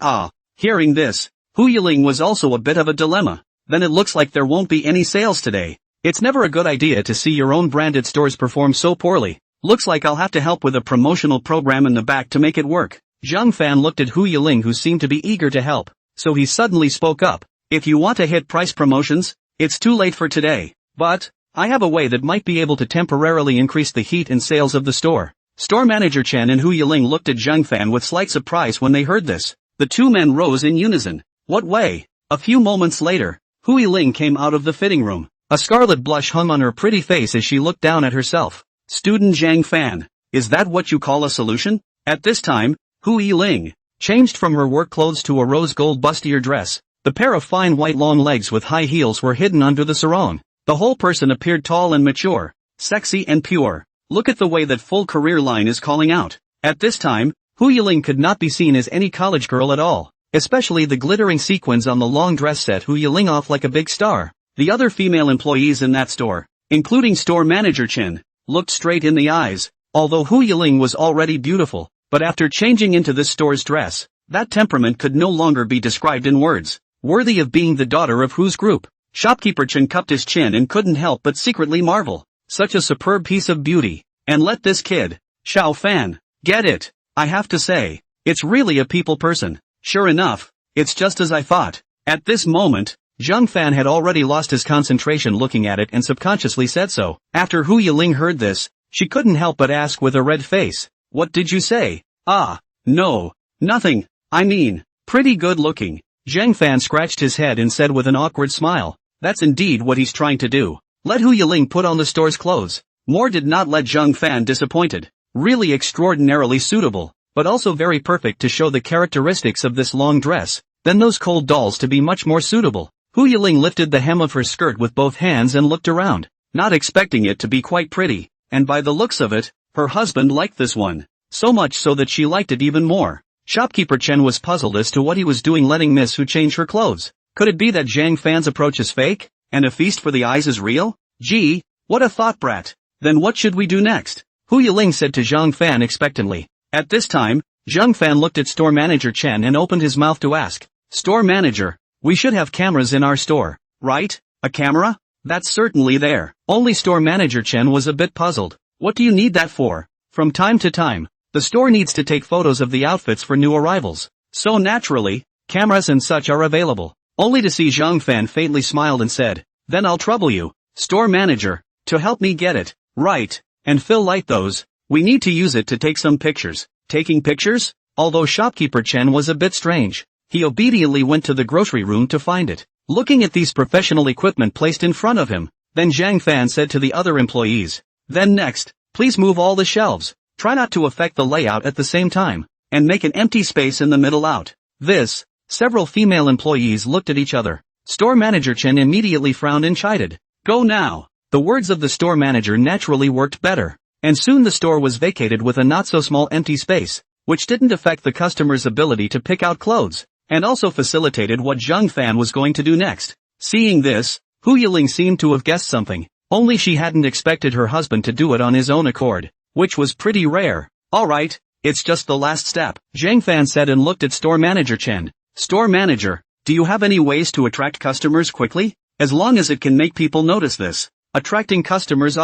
Hearing this, Hu Yiling was also a bit of a dilemma. Then it looks like there won't be any sales today. It's never a good idea to see your own branded stores perform so poorly. Looks like I'll have to help with a promotional program in the back to make it work. Zhang Fan looked at Hu Yiling, who seemed to be eager to help, so he suddenly spoke up. If you want to hit price promotions, it's too late for today. But I have a way that might be able to temporarily increase the heat and sales of the store. Store manager Chen and Hu Yiling looked at Zhang Fan with slight surprise when they heard this. The two men rose in unison. What way? A few moments later, Hu Yiling came out of the fitting room. A scarlet blush hung on her pretty face as she looked down at herself. Student Zhang Fan, is that what you call a solution? At this time, Hu Yiling changed from her work clothes to a rose gold bustier dress. The pair of fine white long legs with high heels were hidden under the sarong. The whole person appeared tall and mature, sexy and pure. Look at the way that full career line is calling out. At this time, Hu Yiling could not be seen as any college girl at all, especially the glittering sequins on the long dress set Hu Yiling off like a big star. The other female employees in that store, including store manager Chen, looked straight in the eyes. Although Hu Yiling was already beautiful, but after changing into this store's dress, that temperament could no longer be described in words. Worthy of being the daughter of Hu's group. Shopkeeper Chen cupped his chin and couldn't help but secretly marvel. Such a superb piece of beauty. And let this kid, Xiao Fan, get it. I have to say, it's really a people person. Sure enough, it's just as I thought. At this moment, Zhang Fan had already lost his concentration looking at it and subconsciously said so. After Hu Yiling heard this, she couldn't help but ask with a red face, "What did you say?" "Ah, no, nothing, I mean, pretty good looking." Zhang Fan scratched his head and said with an awkward smile, "That's indeed what he's trying to do. Let Hu Yiling put on the store's clothes." More did not let Zhang Fan disappointed. Really extraordinarily suitable, but also very perfect to show the characteristics of this long dress, then those cold dolls to be much more suitable. Hu Yiling lifted the hem of her skirt with both hands and looked around, not expecting it to be quite pretty, and by the looks of it, her husband liked this one. So much so that she liked it even more. Shopkeeper Chen was puzzled as to what he was doing letting Miss Hu change her clothes. Could it be that Zhang Fan's approach is fake, and a feast for the eyes is real? Gee, what a thought brat. Then what should we do next? Hu Yiling said to Zhang Fan expectantly. At this time, Zhang Fan looked at store manager Chen and opened his mouth to ask, "Store manager, we should have cameras in our store, right? A camera? That's certainly there." Only store manager Chen was a bit puzzled. What do you need that for? From time to time, the store needs to take photos of the outfits for new arrivals. So naturally, cameras and such are available. Only to see Zhang Fan faintly smiled and said, "Then I'll trouble you, store manager, to help me get it, right, and fill light those. We need to use it to take some pictures." Taking pictures? Although shopkeeper Chen was a bit strange, he obediently went to the grocery room to find it. Looking at these professional equipment placed in front of him, then Zhang Fan said to the other employees, "Then next, please move all the shelves. Try not to affect the layout at the same time, and make an empty space in the middle out." This, several female employees looked at each other. Store manager Chen immediately frowned and chided. "Go now." The words of the store manager naturally worked better, and soon the store was vacated with a not-so-small empty space, which didn't affect the customer's ability to pick out clothes, and also facilitated what Zhang Fan was going to do next. Seeing this, Hu Yiling seemed to have guessed something, only she hadn't expected her husband to do it on his own accord, which was pretty rare. "Alright, it's just the last step," Zhang Fan said and looked at store manager Chen. "Store manager, do you have any ways to attract customers quickly? As long as it can make people notice this." Attracting customers,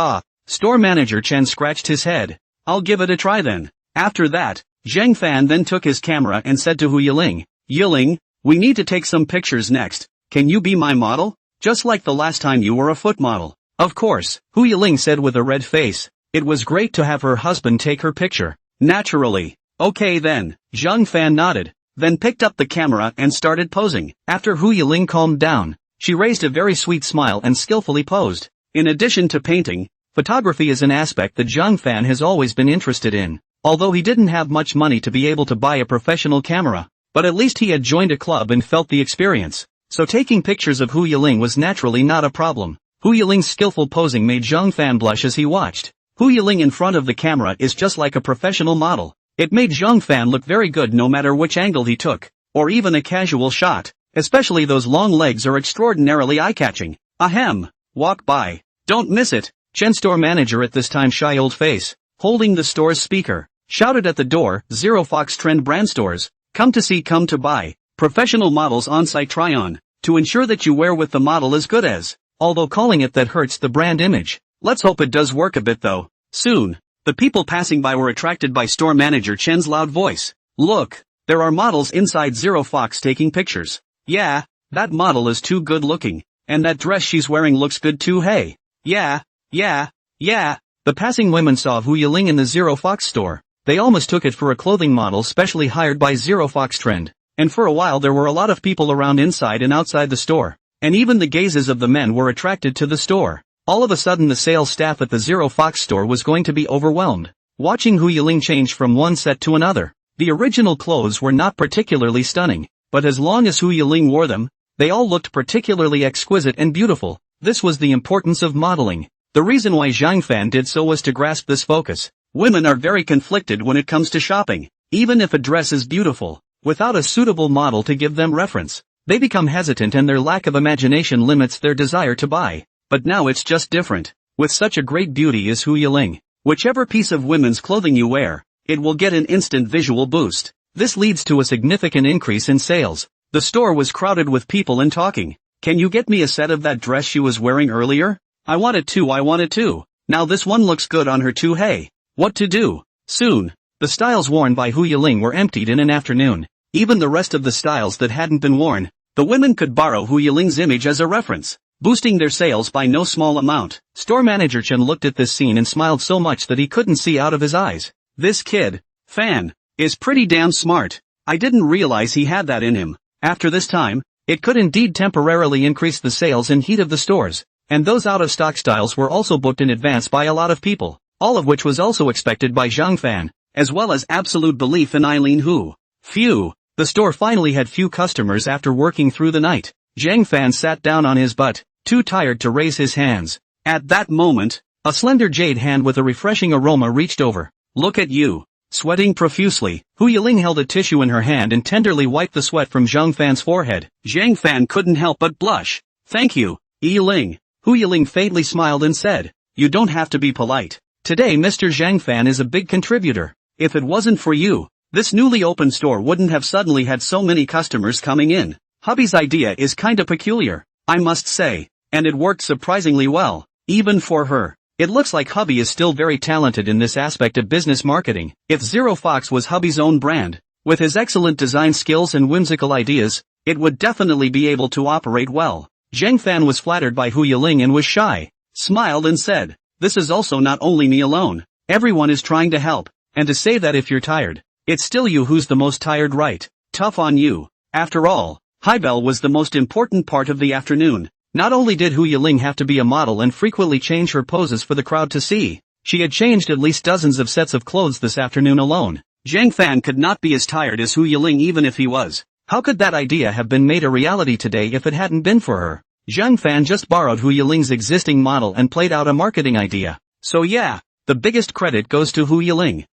Store manager Chen scratched his head. "I'll give it a try then." After that, Zhang Fan then took his camera and said to Hu Yiling, "Yiling, we need to take some pictures next. Can you be my model? Just like the last time you were a foot model." "Of course," Hu Yiling said with a red face. It was great to have her husband take her picture. Naturally. "Okay then." Zhang Fan nodded, then picked up the camera and started posing. After Hu Yiling calmed down, she raised a very sweet smile and skillfully posed. In addition to painting, photography is an aspect that Zhang Fan has always been interested in, although he didn't have much money to be able to buy a professional camera, but at least he had joined a club and felt the experience, so taking pictures of Hu Yiling was naturally not a problem. Hu Yiling's skillful posing made Zhang Fan blush as he watched. Hu Yiling in front of the camera is just like a professional model. It made Zhang Fan look very good no matter which angle he took, or even a casual shot, especially those long legs are extraordinarily eye-catching. Ahem, walk by. Don't miss it. Chen store manager at this time shy old face, holding the store's speaker, shouted at the door, "Zero Fox Trend brand stores, come to see, come to buy, professional models on-site try-on, to ensure that you wear with the model as good as," although calling it that hurts the brand image. Let's hope it does work a bit though. Soon, the people passing by were attracted by store manager Chen's loud voice. "Look, there are models inside Zero Fox taking pictures. Yeah, that model is too good looking, and that dress she's wearing looks good too, hey. Yeah. The passing women saw Hu Yiling in the Zero Fox store. They almost took it for a clothing model specially hired by Zero Fox Trend. And for a while there were a lot of people around inside and outside the store. And even the gazes of the men were attracted to the store. All of a sudden the sales staff at the Zero Fox store was going to be overwhelmed. Watching Hu Yiling change from one set to another. The original clothes were not particularly stunning, but as long as Hu Yiling wore them, they all looked particularly exquisite and beautiful. This was the importance of modeling. The reason why Zhang Fan did so was to grasp this focus. Women are very conflicted when it comes to shopping. Even if a dress is beautiful, without a suitable model to give them reference, they become hesitant and their lack of imagination limits their desire to buy. But now it's just different. with such a great beauty as Hu Yiling. Whichever piece of women's clothing you wear, it will get an instant visual boost. This leads to a significant increase in sales. The store was crowded with people and talking. Can you get me a set of that dress she was wearing earlier? I want it too. Now this one looks good on her too. Hey, what to do? Soon, the styles worn by Hu Yiling were emptied in an afternoon. Even the rest of the styles that hadn't been worn, the women could borrow Hu Yiling's image as a reference, boosting their sales by no small amount. Store manager Chen looked at this scene and smiled so much that he couldn't see out of his eyes. This kid, Fan, is pretty damn smart. I didn't realize he had that in him. After this time, it could indeed temporarily increase the sales and heat of the stores, and those out-of-stock styles were also booked in advance by a lot of people, all of which was also expected by Zhang Fan, as well as absolute belief in Eileen Hu. Phew, the store finally had few customers after working through the night. Zhang Fan sat down on his butt, too tired to raise his hands. At that moment, a slender jade hand with a refreshing aroma reached over. Look at you. Sweating profusely, Hu Yiling held a tissue in her hand and tenderly wiped the sweat from Zhang Fan's forehead. Zhang Fan couldn't help but blush. Thank you, Yiling. Hu Yiling faintly smiled and said, you don't have to be polite. Today Mr. Zhang Fan is a big contributor. If it wasn't for you, this newly opened store wouldn't have suddenly had so many customers coming in. Hubby's idea is kinda peculiar, I must say, and it worked surprisingly well, even for her. It looks like hubby is still very talented in this aspect of business marketing. If Zero Fox was hubby's own brand, with his excellent design skills and whimsical ideas, it would definitely be able to operate well. Zhang Fan was flattered by Hu Yiling and was shy, smiled and said, this is also not only me alone. Everyone is trying to help, and to say that if you're tired, it's still you who's the most tired, right? Tough on you. After all, Haibel was the most important part of the afternoon. Not only did Hu Yiling have to be a model and frequently change her poses for the crowd to see, she had changed at least dozens of sets of clothes this afternoon alone. Zhang Fan could not be as tired as Hu Yiling even if he was. How could that idea have been made a reality today if it hadn't been for her? Zhang Fan just borrowed Hu Yiling's existing model and played out a marketing idea. So yeah, the biggest credit goes to Hu Yiling.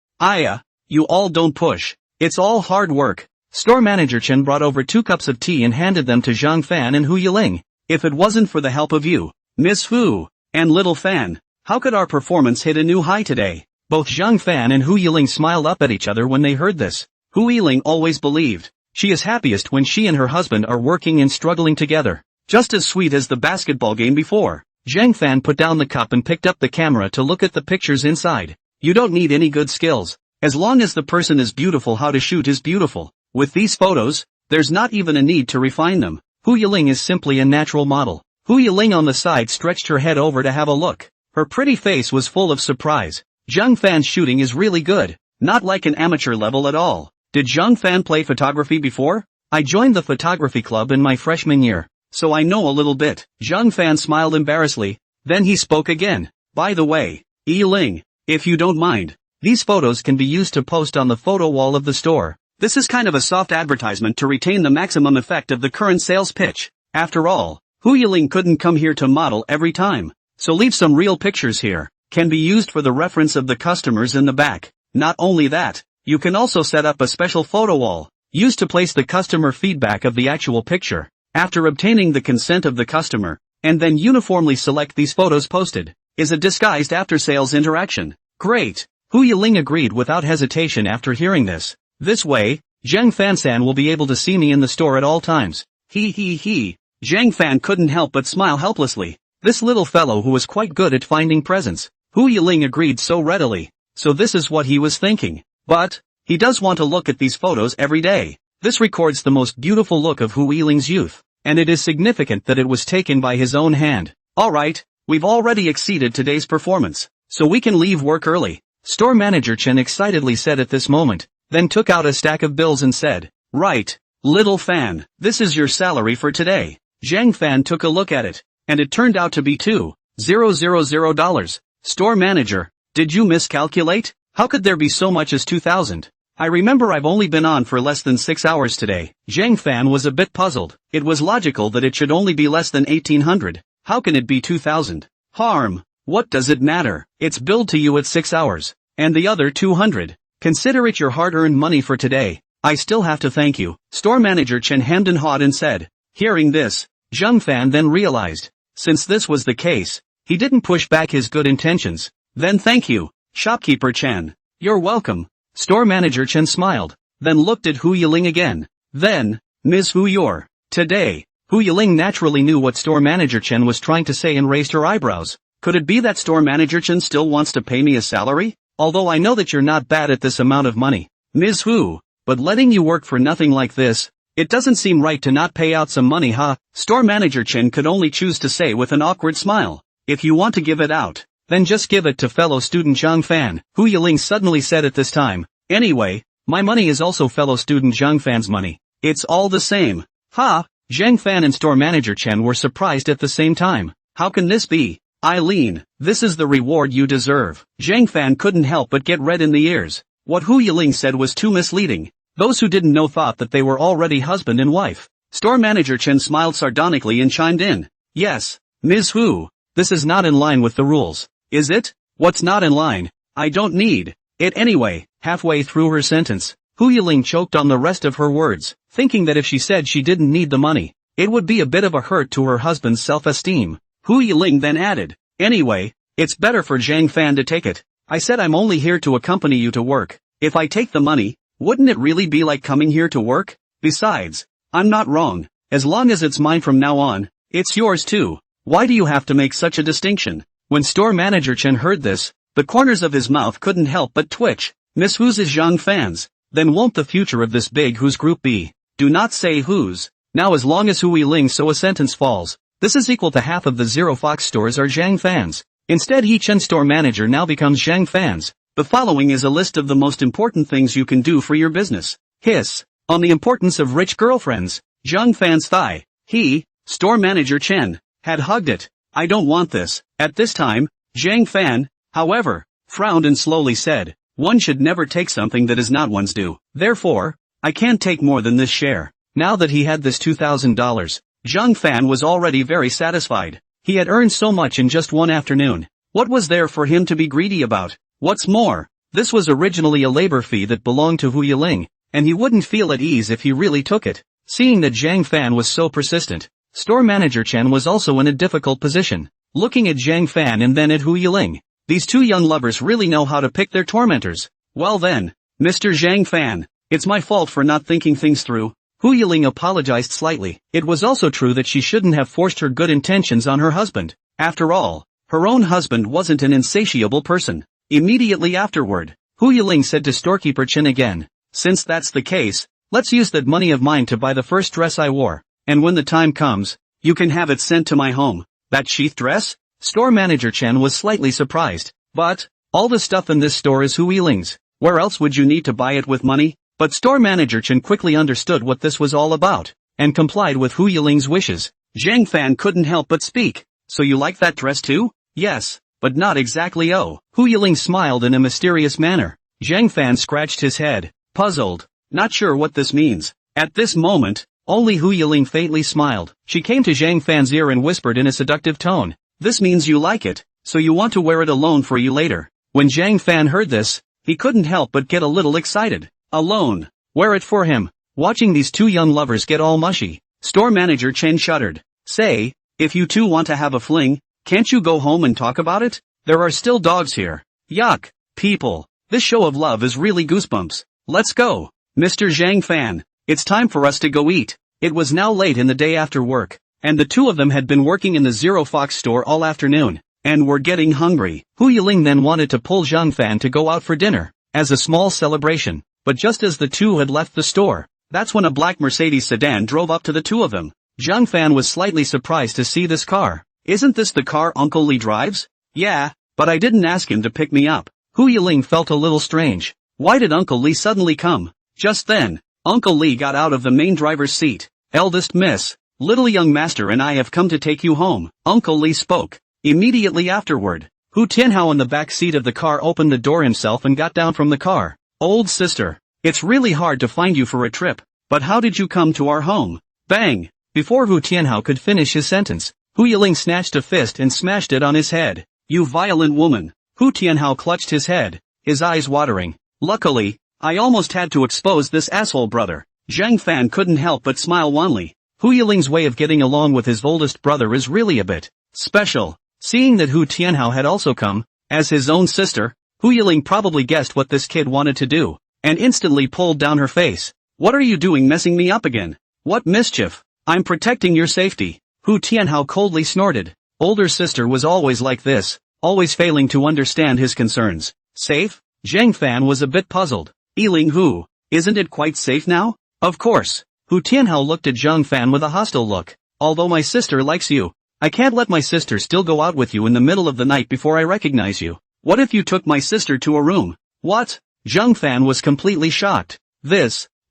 You all don't push. It's all hard work. Store manager Chen brought over 2 cups of tea and handed them to Zhang Fan and Hu Yiling. If it wasn't for the help of you, Miss Hu, and Little Fan, how could our performance hit a new high today? Both Zhang Fan and Hu Yiling smiled up at each other when they heard this. Hu Yiling always believed, she is happiest when she and her husband are working and struggling together. Just as sweet as the basketball game before. Zhang Fan put down the cup and picked up the camera to look at the pictures inside. You don't need any good skills. As long as the person is beautiful, how to shoot is beautiful. With these photos, there's not even a need to refine them. Hu Yiling is simply a natural model. Hu Yiling on the side stretched her head over to have a look. Her pretty face was full of surprise. Zhang Fan's shooting is really good. Not like an amateur level at all. Did Zhang Fan play photography before? I joined the photography club in my freshman year, so I know a little bit. Zhang Fan smiled embarrassedly, then he spoke again. By the way, Yiling, if you don't mind, these photos can be used to post on the photo wall of the store. This is kind of a soft advertisement to retain the maximum effect of the current sales pitch. After all, Hu Yiling couldn't come here to model every time, so leave some real pictures here. Can be used for the reference of the customers in the back. Not only that, you can also set up a special photo wall, used to place the customer feedback of the actual picture, after obtaining the consent of the customer, and then uniformly select these photos posted, is a disguised after-sales interaction. Great! Hu Yiling agreed without hesitation after hearing this. This way, Zhang Fan-san will be able to see me in the store at all times. He. Zhang Fan couldn't help but smile helplessly. This little fellow who was quite good at finding presents. Hu Yiling agreed so readily. So this is what he was thinking. But, he does want to look at these photos every day. This records the most beautiful look of Hu Yiling's youth, and it is significant that it was taken by his own hand. Alright, we've already exceeded today's performance, so we can leave work early. Store manager Chen excitedly said at this moment, then took out a stack of bills and said, right, Little Fan, this is your salary for today. Zhang Fan took a look at it, and it turned out to be $2,000. Store manager, did you miscalculate? How could there be so much as 2,000? I remember I've only been on for less than 6 hours today. Zhang Fan was a bit puzzled. It was logical that it should only be less than 1,800. How can it be 2,000? Harm. What does it matter? It's billed to you at 6 hours. And the other 200. Consider it your hard-earned money for today. I still have to thank you. Store manager Chen hemmed and hawed and said. Hearing this, Zhang Fan then realized, since this was the case, He didn't push back his good intentions. Then thank you, shopkeeper Chen. You're welcome. Store manager Chen smiled, then looked at Hu Yiling again. Then, Ms. Hu Yor. Today. Hu Yiling naturally knew what store manager Chen was trying to say and raised her eyebrows. Could it be that store manager Chen still wants to pay me a salary? Although I know that you're not bad at this amount of money, Ms. Hu, but letting you work for nothing like this, it doesn't seem right to not pay out some money, huh? Store manager Chen could only choose to say with an awkward smile. If you want to give it out, then just give it to fellow student Zhang Fan, Hu Yiling suddenly said at this time. Anyway, my money is also fellow student Zhang Fan's money. It's all the same. Ha! Zhang Fan and store manager Chen were surprised at the same time. How can this be? Eileen, this is the reward you deserve. Zhang Fan couldn't help but get red in the ears. What Hu Yiling said was too misleading. Those who didn't know thought that they were already husband and wife. Store manager Chen smiled sardonically and chimed in. Yes, Ms. Hu, this is not in line with the rules. Is it? What's not in line? I don't need it anyway. Halfway through her sentence, Hu Yiling choked on the rest of her words, thinking that if she said she didn't need the money, it would be a bit of a hurt to her husband's self-esteem. Hu Yiling then added, anyway, it's better for Zhang Fan to take it. I said I'm only here to accompany you to work. If I take the money, wouldn't it really be like coming here to work? Besides, I'm not wrong. As long as it's mine from now on, it's yours too. Why do you have to make such a distinction? When store manager Chen heard this, the corners of his mouth couldn't help but twitch. Miss Who's is Zhang Fan's. Then won't the future of this big Who's group be? Do not say Who's. Now as long as Hu Yiling so a sentence falls, this is equal to half of the Zero Fox stores are Zhang Fan's. Instead He Chen store manager now becomes Zhang Fan's. The following is a list of the most important things you can do for your business. Hiss. On the importance of rich girlfriends. Zhang Fan's thigh. He, store manager Chen, had hugged it. I don't want this. At this time, Zhang Fan, however, frowned and slowly said, one should never take something that is not one's due. Therefore, I can't take more than this share. Now that he had this $2,000, Zhang Fan was already very satisfied. He had earned so much in just one afternoon. What was there for him to be greedy about? What's more, this was originally a labor fee that belonged to Hu Yiling, and he wouldn't feel at ease if he really took it. Seeing that Zhang Fan was so persistent, store manager Chen was also in a difficult position. Looking at Zhang Fan and then at Hu Yiling, these two young lovers really know how to pick their tormentors. Well then, Mr. Zhang Fan, it's my fault for not thinking things through. Hu Yiling apologized slightly. It was also true that she shouldn't have forced her good intentions on her husband. After all, her own husband wasn't an insatiable person. Immediately afterward, Hu Yiling said to storekeeper Chen again, since that's the case, let's use that money of mine to buy the first dress I wore, and when the time comes, you can have it sent to my home. That sheath dress? Store manager Chen was slightly surprised. But, all the stuff in this store is Hu Yiling's. Where else would you need to buy it with money? But store manager Chen quickly understood what this was all about, and complied with Hu Yiling's wishes. Zhang Fan couldn't help but speak. So you like that dress too? Yes, but not exactly. Oh. Hu Yiling smiled in a mysterious manner. Zhang Fan scratched his head, puzzled, not sure what this means. At this moment, only Hu Yiling faintly smiled. She came to Zhang Fan's ear and whispered in a seductive tone, this means you like it, so you want to wear it alone for you later. When Zhang Fan heard this, he couldn't help but get a little excited. Alone. Wear it for him. Watching these two young lovers get all mushy, store manager Chen shuddered. Say, if you two want to have a fling, can't you go home and talk about it? There are still dogs here. Yuck. People. This show of love is really goosebumps. Let's go. Mr. Zhang Fan, it's time for us to go eat. It was now late in the day after work, and the two of them had been working in the Zero Fox store all afternoon, and were getting hungry. Hu Yiling then wanted to pull Zhang Fan to go out for dinner, as a small celebration, but just as the two had left the store, that's when a black Mercedes sedan drove up to the two of them. Zhang Fan was slightly surprised to see this car. Isn't this the car Uncle Lee drives? Yeah, but I didn't ask him to pick me up. Hu Yiling felt a little strange. Why did Uncle Lee suddenly come? Just then, Uncle Lee got out of the main driver's seat. Eldest miss, little young master and I have come to take you home, Uncle Lee spoke. Immediately afterward, Hu Tianhao in the back seat of the car opened the door himself and got down from the car. Old sister, it's really hard to find you for a trip, but how did you come to our home? Bang! Before Hu Tianhao could finish his sentence, Hu Yiling snatched a fist and smashed it on his head. You violent woman! Hu Tianhao clutched his head, his eyes watering. Luckily, I almost had to expose this asshole brother. Zhang Fan couldn't help but smile wanly. Hu Yiling's way of getting along with his oldest brother is really a bit special. Seeing that Hu Tianhao had also come, as his own sister, Hu Yiling probably guessed what this kid wanted to do, and instantly pulled down her face. What are you doing messing me up again? What mischief? I'm protecting your safety. Hu Tianhao coldly snorted. Older sister was always like this, always failing to understand his concerns. Safe? Zhang Fan was a bit puzzled. Yiling Hu, isn't it quite safe now? Of course. Hu Tianhao looked at Zhang Fan with a hostile look. Although my sister likes you, I can't let my sister still go out with you in the middle of the night before I recognize you. What if you took my sister to a room? What? Zhang Fan was completely shocked.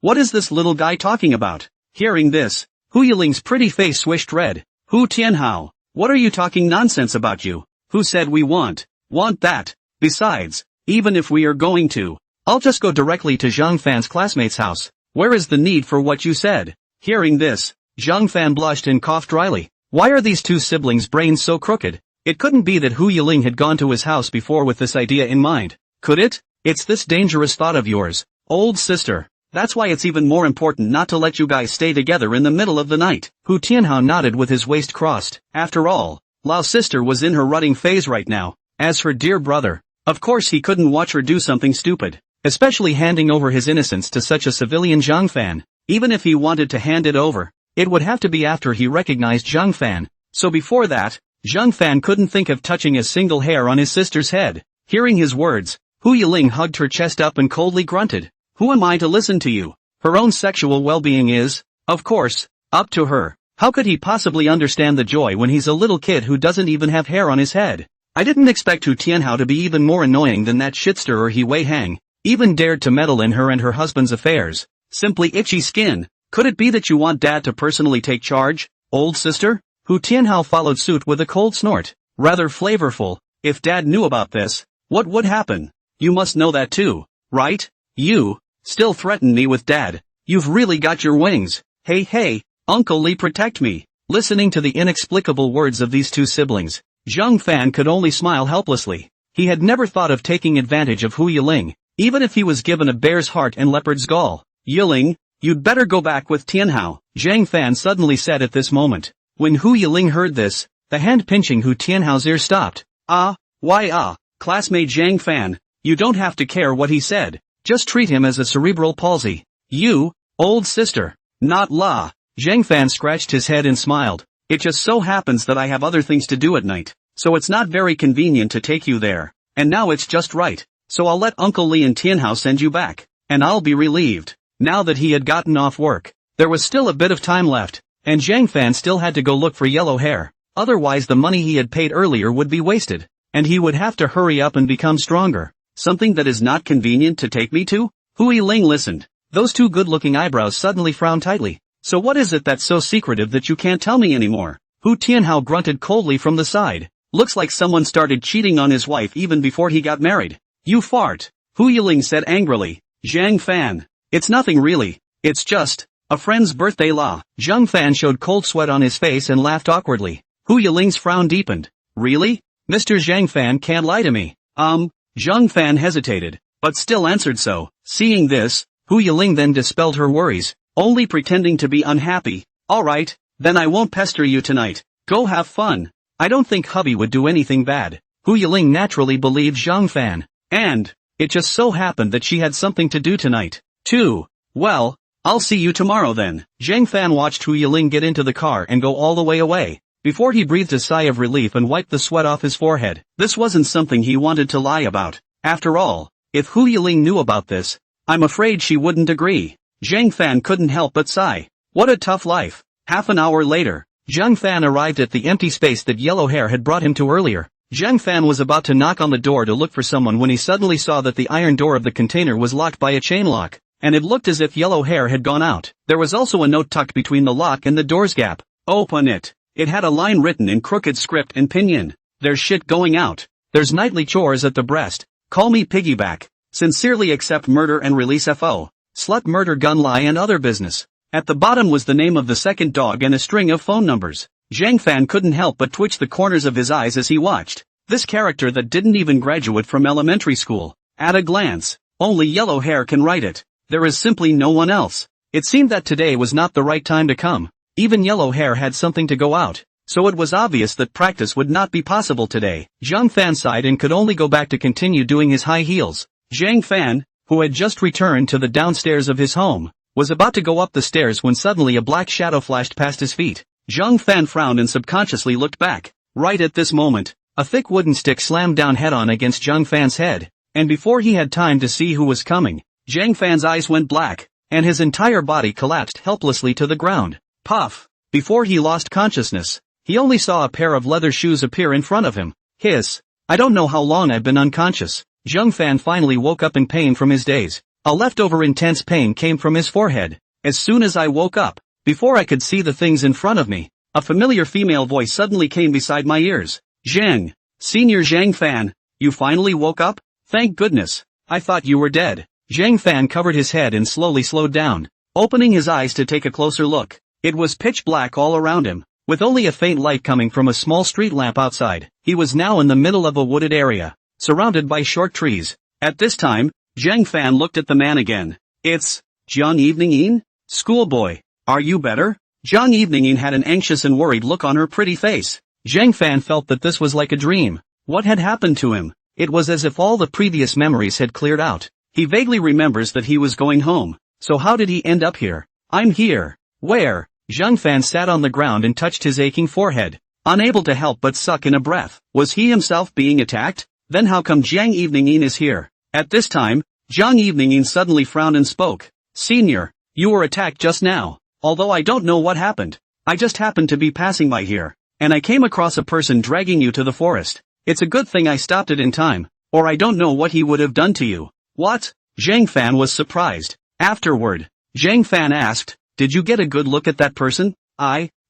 What is this little guy talking about? Hearing this, Hu Yiling's pretty face swished red. Hu Tianhao, what are you talking nonsense about you? Who said we want that? Besides, even if we are going to, I'll just go directly to Zhang Fan's classmate's house. Where is the need for what you said? Hearing this, Zhang Fan blushed and coughed dryly. Why are these two siblings' brains so crooked? It couldn't be that Hu Yiling had gone to his house before with this idea in mind, could it? It's this dangerous thought of yours, old sister. That's why it's even more important not to let you guys stay together in the middle of the night. Hu Tianhao nodded with his waist crossed. After all, Lao's sister was in her rutting phase right now. As her dear brother, of course he couldn't watch her do something stupid, especially handing over his innocence to such a civilian Zhang Fan. Even if he wanted to hand it over, it would have to be after he recognized Zhang Fan. So before that, Zhang Fan couldn't think of touching a single hair on his sister's head. Hearing his words, Hu Yiling hugged her chest up and coldly grunted. Who am I to listen to you? Her own sexual well-being is, of course, up to her. How could he possibly understand the joy when he's a little kid who doesn't even have hair on his head? I didn't expect Hu Tianhao to be even more annoying than that shitster He Wei Hang, even dared to meddle in her and her husband's affairs. Simply itchy skin. Could it be that you want Dad to personally take charge, old sister? Hu Tianhao followed suit with a cold snort. Rather flavorful. If Dad knew about this, what would happen? You must know that too, right? You still threaten me with Dad. You've really got your wings. Hey, Uncle Li, protect me. Listening to the inexplicable words of these two siblings, Zhang Fan could only smile helplessly. He had never thought of taking advantage of Hu Yiling, even if he was given a bear's heart and leopard's gall. Yiling, you'd better go back with Tianhao, Zhang Fan suddenly said at this moment. When Hu Yiling heard this, the hand pinching Hu Tianhao's ear stopped. Classmate Zhang Fan, you don't have to care what he said. Just treat him as a cerebral palsy. You, old sister. Not La. Zhang Fan scratched his head and smiled. It just so happens that I have other things to do at night, so it's not very convenient to take you there. And now it's just right. So I'll let Uncle Li and Tianhao send you back, and I'll be relieved. Now that he had gotten off work, there was still a bit of time left, and Zhang Fan still had to go look for yellow hair. Otherwise the money he had paid earlier would be wasted, and he would have to hurry up and become stronger. Something that is not convenient to take me to? Hu Yiling listened. Those two good-looking eyebrows suddenly frowned tightly. So what is it that's so secretive that you can't tell me anymore? Hu Tianhao grunted coldly from the side. Looks like someone started cheating on his wife even before he got married. You fart. Hu Yiling said angrily. Zhang Fan. It's nothing really. It's just a friend's birthday La. Zhang Fan showed cold sweat on his face and laughed awkwardly. Hu Yiling's frown deepened. Really? Mr. Zhang Fan can't lie to me. Zhang Fan hesitated, but still answered so. Seeing this, Hu Yiling then dispelled her worries, only pretending to be unhappy. Alright, then I won't pester you tonight. Go have fun. I don't think hubby would do anything bad. Hu Yiling naturally believed Zhang Fan. And it just so happened that she had something to do tonight, too. Well, I'll see you tomorrow then. Zhang Fan watched Hu Yiling get into the car and go all the way away, before he breathed a sigh of relief and wiped the sweat off his forehead. This wasn't something he wanted to lie about. After all, if Hu Yiling knew about this, I'm afraid she wouldn't agree. Zhang Fan couldn't help but sigh. What a tough life. Half an hour later, Zhang Fan arrived at the empty space that Yellow Hair had brought him to earlier. Zhang Fan was about to knock on the door to look for someone when he suddenly saw that the iron door of the container was locked by a chain lock, and it looked as if Yellow Hair had gone out. There was also a note tucked between the lock and the door's gap. Open it. It had a line written in crooked script and pinyin. There's shit going out. There's nightly chores at the breast. Call me piggyback. Sincerely accept murder and release FO. Slut murder gun lie and other business. At the bottom was the name of the second dog and a string of phone numbers. Zhang Fan couldn't help but twitch the corners of his eyes as he watched. This character that didn't even graduate from elementary school. At a glance, only Yellow Hair can write it. There is simply no one else. It seemed that today was not the right time to come. Even Yellow Hair had something to go out, so it was obvious that practice would not be possible today. Zhang Fan sighed and could only go back to continue doing his high heels. Zhang Fan, who had just returned to the downstairs of his home, was about to go up the stairs when suddenly a black shadow flashed past his feet. Zhang Fan frowned and subconsciously looked back. Right at this moment, a thick wooden stick slammed down head-on against Zhang Fan's head, and before he had time to see who was coming, Zhang Fan's eyes went black, and his entire body collapsed helplessly to the ground. Puff! Before he lost consciousness, he only saw a pair of leather shoes appear in front of him. Hiss! I don't know how long I've been unconscious. Zhang Fan finally woke up in pain from his daze. A leftover intense pain came from his forehead. As soon as I woke up, before I could see the things in front of me, a familiar female voice suddenly came beside my ears. Zhang! Senior Zhang Fan, you finally woke up? Thank goodness. I thought you were dead. Zhang Fan covered his head and slowly slowed down, opening his eyes to take a closer look. It was pitch black all around him, with only a faint light coming from a small street lamp outside. He was now in the middle of a wooded area, surrounded by short trees. At this time, Zhang Fan looked at the man again. It's Zhang Evening-in? Schoolboy, are you better? Zhang Evening-in had an anxious and worried look on her pretty face. Zhang Fan felt that this was like a dream. What had happened to him? It was as if all the previous memories had cleared out. He vaguely remembers that he was going home. So how did he end up here? I'm here. Where? Zhang Fan sat on the ground and touched his aching forehead, unable to help but suck in a breath. Was he himself being attacked? Then how come Zhang Evening-in is here? At this time, Zhang Evening-in suddenly frowned and spoke. Senior, you were attacked just now. Although I don't know what happened. I just happened to be passing by here, and I came across a person dragging you to the forest. It's a good thing I stopped it in time, or I don't know what he would have done to you. What? Zhang Fan was surprised. Afterward, Zhang Fan asked, did you get a good look at that person?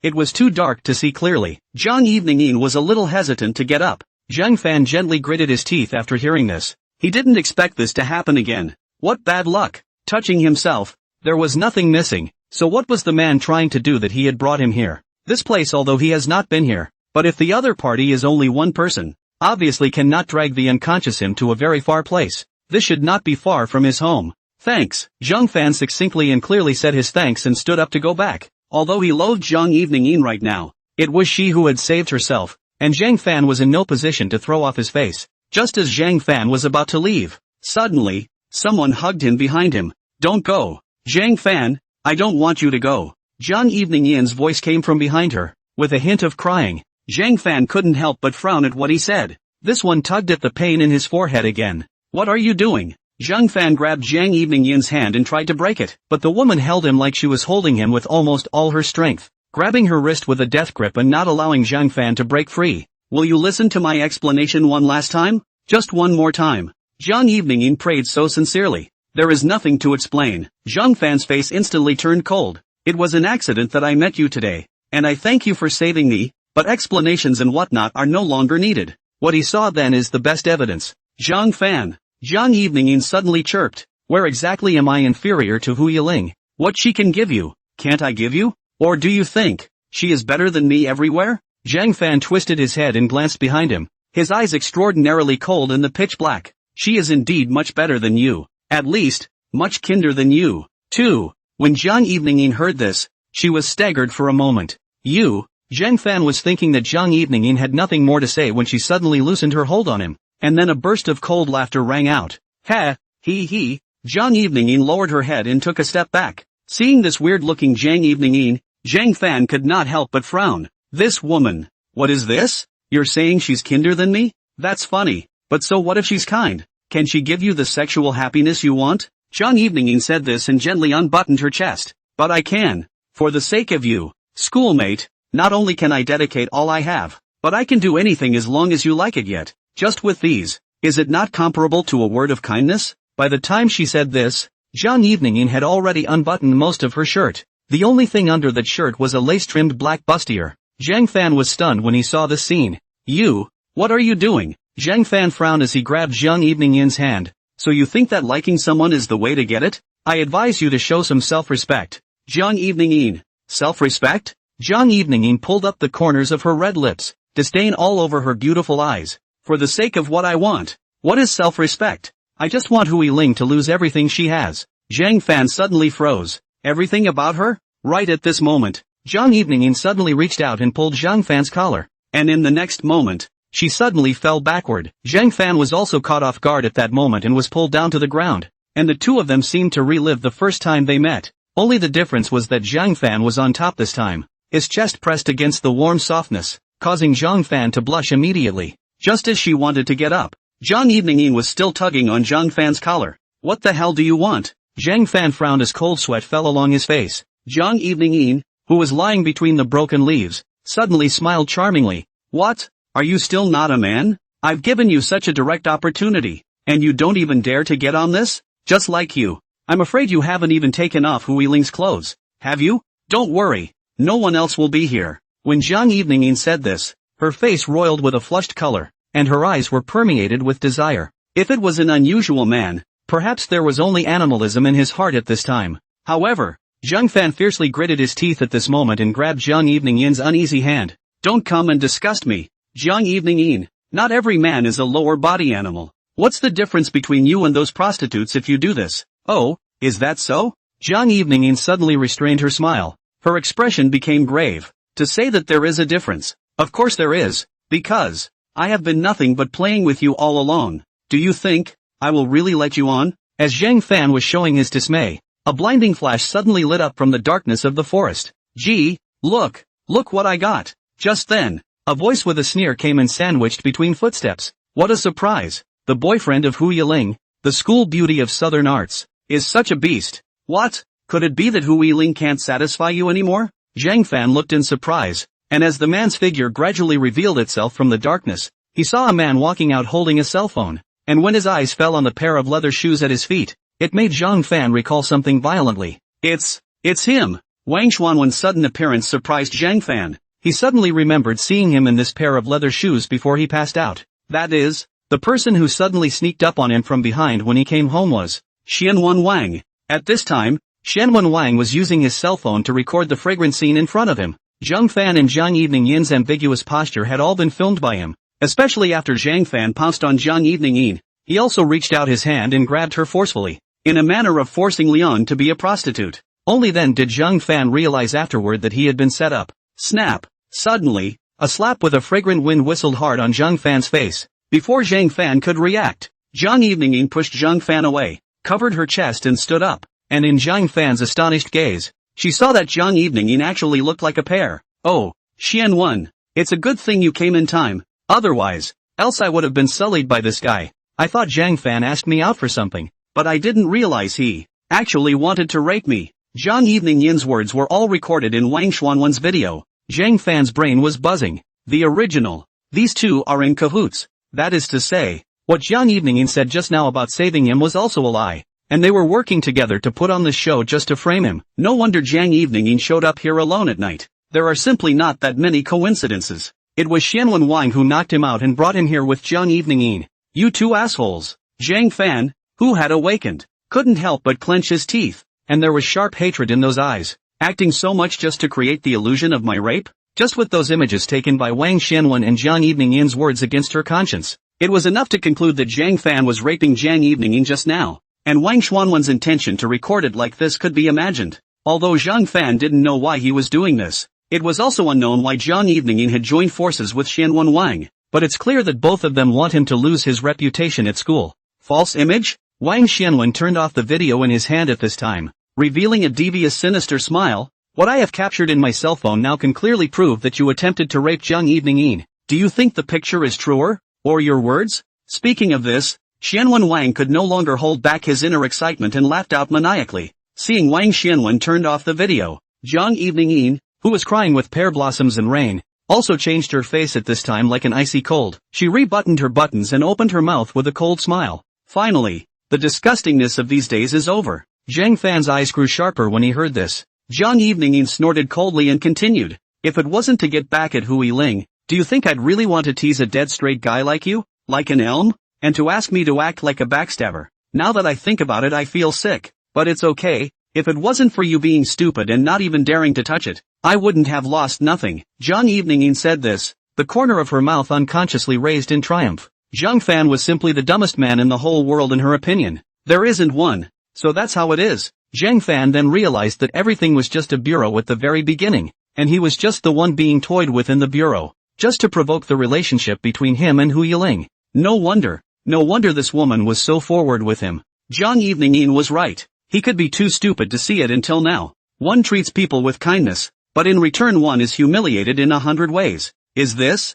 It was too dark to see clearly. Zhang Evening-in was a little hesitant to get up. Zhang Fan gently gritted his teeth after hearing this. He didn't expect this to happen again. What bad luck. Touching himself, there was nothing missing. So what was the man trying to do that he had brought him here? This place, although he has not been here, but if the other party is only one person, obviously cannot drag the unconscious him to a very far place. This should not be far from his home. Thanks. Zhang Fan succinctly and clearly said his thanks and stood up to go back. Although he loathed Zhang Evening-in right now, it was she who had saved herself, and Zhang Fan was in no position to throw off his face. Just as Zhang Fan was about to leave, suddenly, someone hugged him behind him. Don't go. Zhang Fan, I don't want you to go. Zhang Evening-in's voice came from behind her, with a hint of crying. Zhang Fan couldn't help but frown at what he said. This one tugged at the pain in his forehead again. What are you doing? Zhang Fan grabbed Zhang Evening-in's hand and tried to break it, but the woman held him like she was holding him with almost all her strength, grabbing her wrist with a death grip and not allowing Zhang Fan to break free. Will you listen to my explanation one last time? Just one more time. Zhang Evening-in prayed so sincerely. There is nothing to explain. Zhang Fan's face instantly turned cold. It was an accident that I met you today, and I thank you for saving me, but explanations and whatnot are no longer needed. What he saw then is the best evidence. Zhang Fan. Zhang Evening-in suddenly chirped. Where exactly am I inferior to Hu Yiling? What she can give you, can't I give you? Or do you think she is better than me everywhere? Zhang Fan twisted his head and glanced behind him, his eyes extraordinarily cold in the pitch black. She is indeed much better than you. At least, much kinder than you, too. When Zhang Evening-in heard this, she was staggered for a moment. You? Zhang Fan was thinking that Zhang Evening-in had nothing more to say when she suddenly loosened her hold on him, and then a burst of cold laughter rang out. Ha! He. Zhang Evening-in lowered her head and took a step back. Seeing this weird-looking Zhang Evening-in, Zhang Fan could not help but frown. This woman. What is this? You're saying she's kinder than me? That's funny. But so what if she's kind? Can she give you the sexual happiness you want? Zhang Evening-in said this and gently unbuttoned her chest. But I can. For the sake of you, schoolmate, not only can I dedicate all I have, but I can do anything as long as you like it yet. Just with these. Is it not comparable to a word of kindness? By the time she said this, Zhang Evening-in had already unbuttoned most of her shirt. The only thing under that shirt was a lace-trimmed black bustier. Zhang Fan was stunned when he saw this scene. You? What are you doing? Zhang Fan frowned as he grabbed Zhang Evening-in's hand. So you think that liking someone is the way to get it? I advise you to show some self-respect. Zhang Evening-in. Self-respect? Zhang Evening-in pulled up the corners of her red lips, disdain all over her beautiful eyes. For the sake of what I want. What is self-respect? I just want Hu Yiling to lose everything she has. Zhang Fan suddenly froze. Everything about her? Right at this moment, Zhang Evening suddenly reached out and pulled Zhang Fan's collar, and in the next moment, she suddenly fell backward. Zhang Fan was also caught off guard at that moment and was pulled down to the ground, and the two of them seemed to relive the first time they met. Only the difference was that Zhang Fan was on top this time, his chest pressed against the warm softness, causing Zhang Fan to blush immediately. Just as she wanted to get up, Zhang Evening was still tugging on Zhang Fan's collar. "What the hell do you want?" Zhang Fan frowned as cold sweat fell along his face. Zhang Evening, who was lying between the broken leaves, suddenly smiled charmingly. "What? Are you still not a man? I've given you such a direct opportunity, and you don't even dare to get on this? Just like you. I'm afraid you haven't even taken off Hu Yiling's clothes, have you? Don't worry, no one else will be here." When Zhang Evening said this, her face roiled with a flushed color, and her eyes were permeated with desire. If it was an unusual man, perhaps there was only animalism in his heart at this time. However, Zhang Fan fiercely gritted his teeth at this moment and grabbed Zhang Evening's uneasy hand. "Don't come and disgust me, Zhang Evening. Not every man is a lower body animal. What's the difference between you and those prostitutes if you do this?" "Oh, is that so?" Zhang Evening suddenly restrained her smile. Her expression became grave. "To say that there is a difference. Of course there is, because I have been nothing but playing with you all along. Do you think I will really let you on?" As Zhang Fan was showing his dismay, a blinding flash suddenly lit up from the darkness of the forest. "Gee, look what I got." Just then, a voice with a sneer came in sandwiched between footsteps. "What a surprise! The boyfriend of Hu Yiling, the school beauty of Southern Arts, is such a beast. What? Could it be that Hu Yiling can't satisfy you anymore?" Zhang Fan looked in surprise, and as the man's figure gradually revealed itself from the darkness, he saw a man walking out holding a cell phone, and when his eyes fell on the pair of leather shoes at his feet, it made Zhang Fan recall something violently. It's him! Wang Xuanwen's sudden appearance surprised Zhang Fan. He suddenly remembered seeing him in this pair of leather shoes before he passed out. That is, the person who suddenly sneaked up on him from behind when he came home was Xianwen Wang. At this time, Xianwen Wang was using his cell phone to record the fragrant scene in front of him. Zhang Fan and Zhang Evening's ambiguous posture had all been filmed by him, especially after Zhang Fan pounced on Zhang Evening. He also reached out his hand and grabbed her forcefully, in a manner of forcing Leon to be a prostitute. Only then did Zhang Fan realize afterward that he had been set up. Snap! Suddenly, a slap with a fragrant wind whistled hard on Zhang Fan's face. Before Zhang Fan could react, Zhang Evening pushed Zhang Fan away, covered her chest and stood up, and in Zhang Fan's astonished gaze, she saw that Zhang Evening actually looked like a pear. "Oh, Xianwen, it's a good thing you came in time, otherwise, else I would have been sullied by this guy. I thought Zhang Fan asked me out for something, but I didn't realize he actually wanted to rape me." Zhang Evening's words were all recorded in Wang Xuanwen's video. Zhang Fan's brain was buzzing. The original. These two are in cahoots. That is to say, what Zhang Evening said just now about saving him was also a lie, and they were working together to put on this show just to frame him. No wonder Zhang Evening showed up here alone at night. There are simply not that many coincidences. It was Xianwen Wang who knocked him out and brought him here with Zhang Evening. "You two assholes." Zhang Fan, who had awakened, couldn't help but clench his teeth, and there was sharp hatred in those eyes. "Acting so much just to create the illusion of my rape?" Just with those images taken by Wang Xianwen and Zhang Evening's words against her conscience, it was enough to conclude that Zhang Fan was raping Zhang Evening just now, and Wang Xuanwen's intention to record it like this could be imagined. Although Zhang Fan didn't know why he was doing this, it was also unknown why Zhang Evening had joined forces with Xianwen Wang, but it's clear that both of them want him to lose his reputation at school. False image? Wang Xianwen turned off the video in his hand at this time, revealing a devious sinister smile. "What I have captured in my cell phone now can clearly prove that you attempted to rape Zhang Evening. Do you think the picture is truer, or your words?" Speaking of this, Xianwen Wang could no longer hold back his inner excitement and laughed out maniacally. Seeing Wang Xianwen turned off the video, Zhang Evening, who was crying with pear blossoms and rain, also changed her face at this time like an icy cold. She rebuttoned her buttons and opened her mouth with a cold smile. Finally, the disgustingness of these days is over. Zhang Fan's eyes grew sharper when he heard this. Zhang Evening snorted coldly and continued, "If it wasn't to get back at Hu Yiling, do you think I'd really want to tease a dead straight guy like you? Like an elm? And to ask me to act like a backstabber? Now that I think about it I feel sick. But it's okay, if it wasn't for you being stupid and not even daring to touch it, I wouldn't have lost nothing." Zhang Evening said this, the corner of her mouth unconsciously raised in triumph. Zhang Fan was simply the dumbest man in the whole world in her opinion. There isn't one. So that's how it is. Zhang Fan then realized that everything was just a bureau at the very beginning. and he was just the one being toyed with in the bureau, just to provoke the relationship between him and Hu Yiling. No wonder this woman was so forward with him. Jiang Evening was right. He could be too stupid to see it until now. One treats people with kindness, but in return one is humiliated in 100 ways. Is this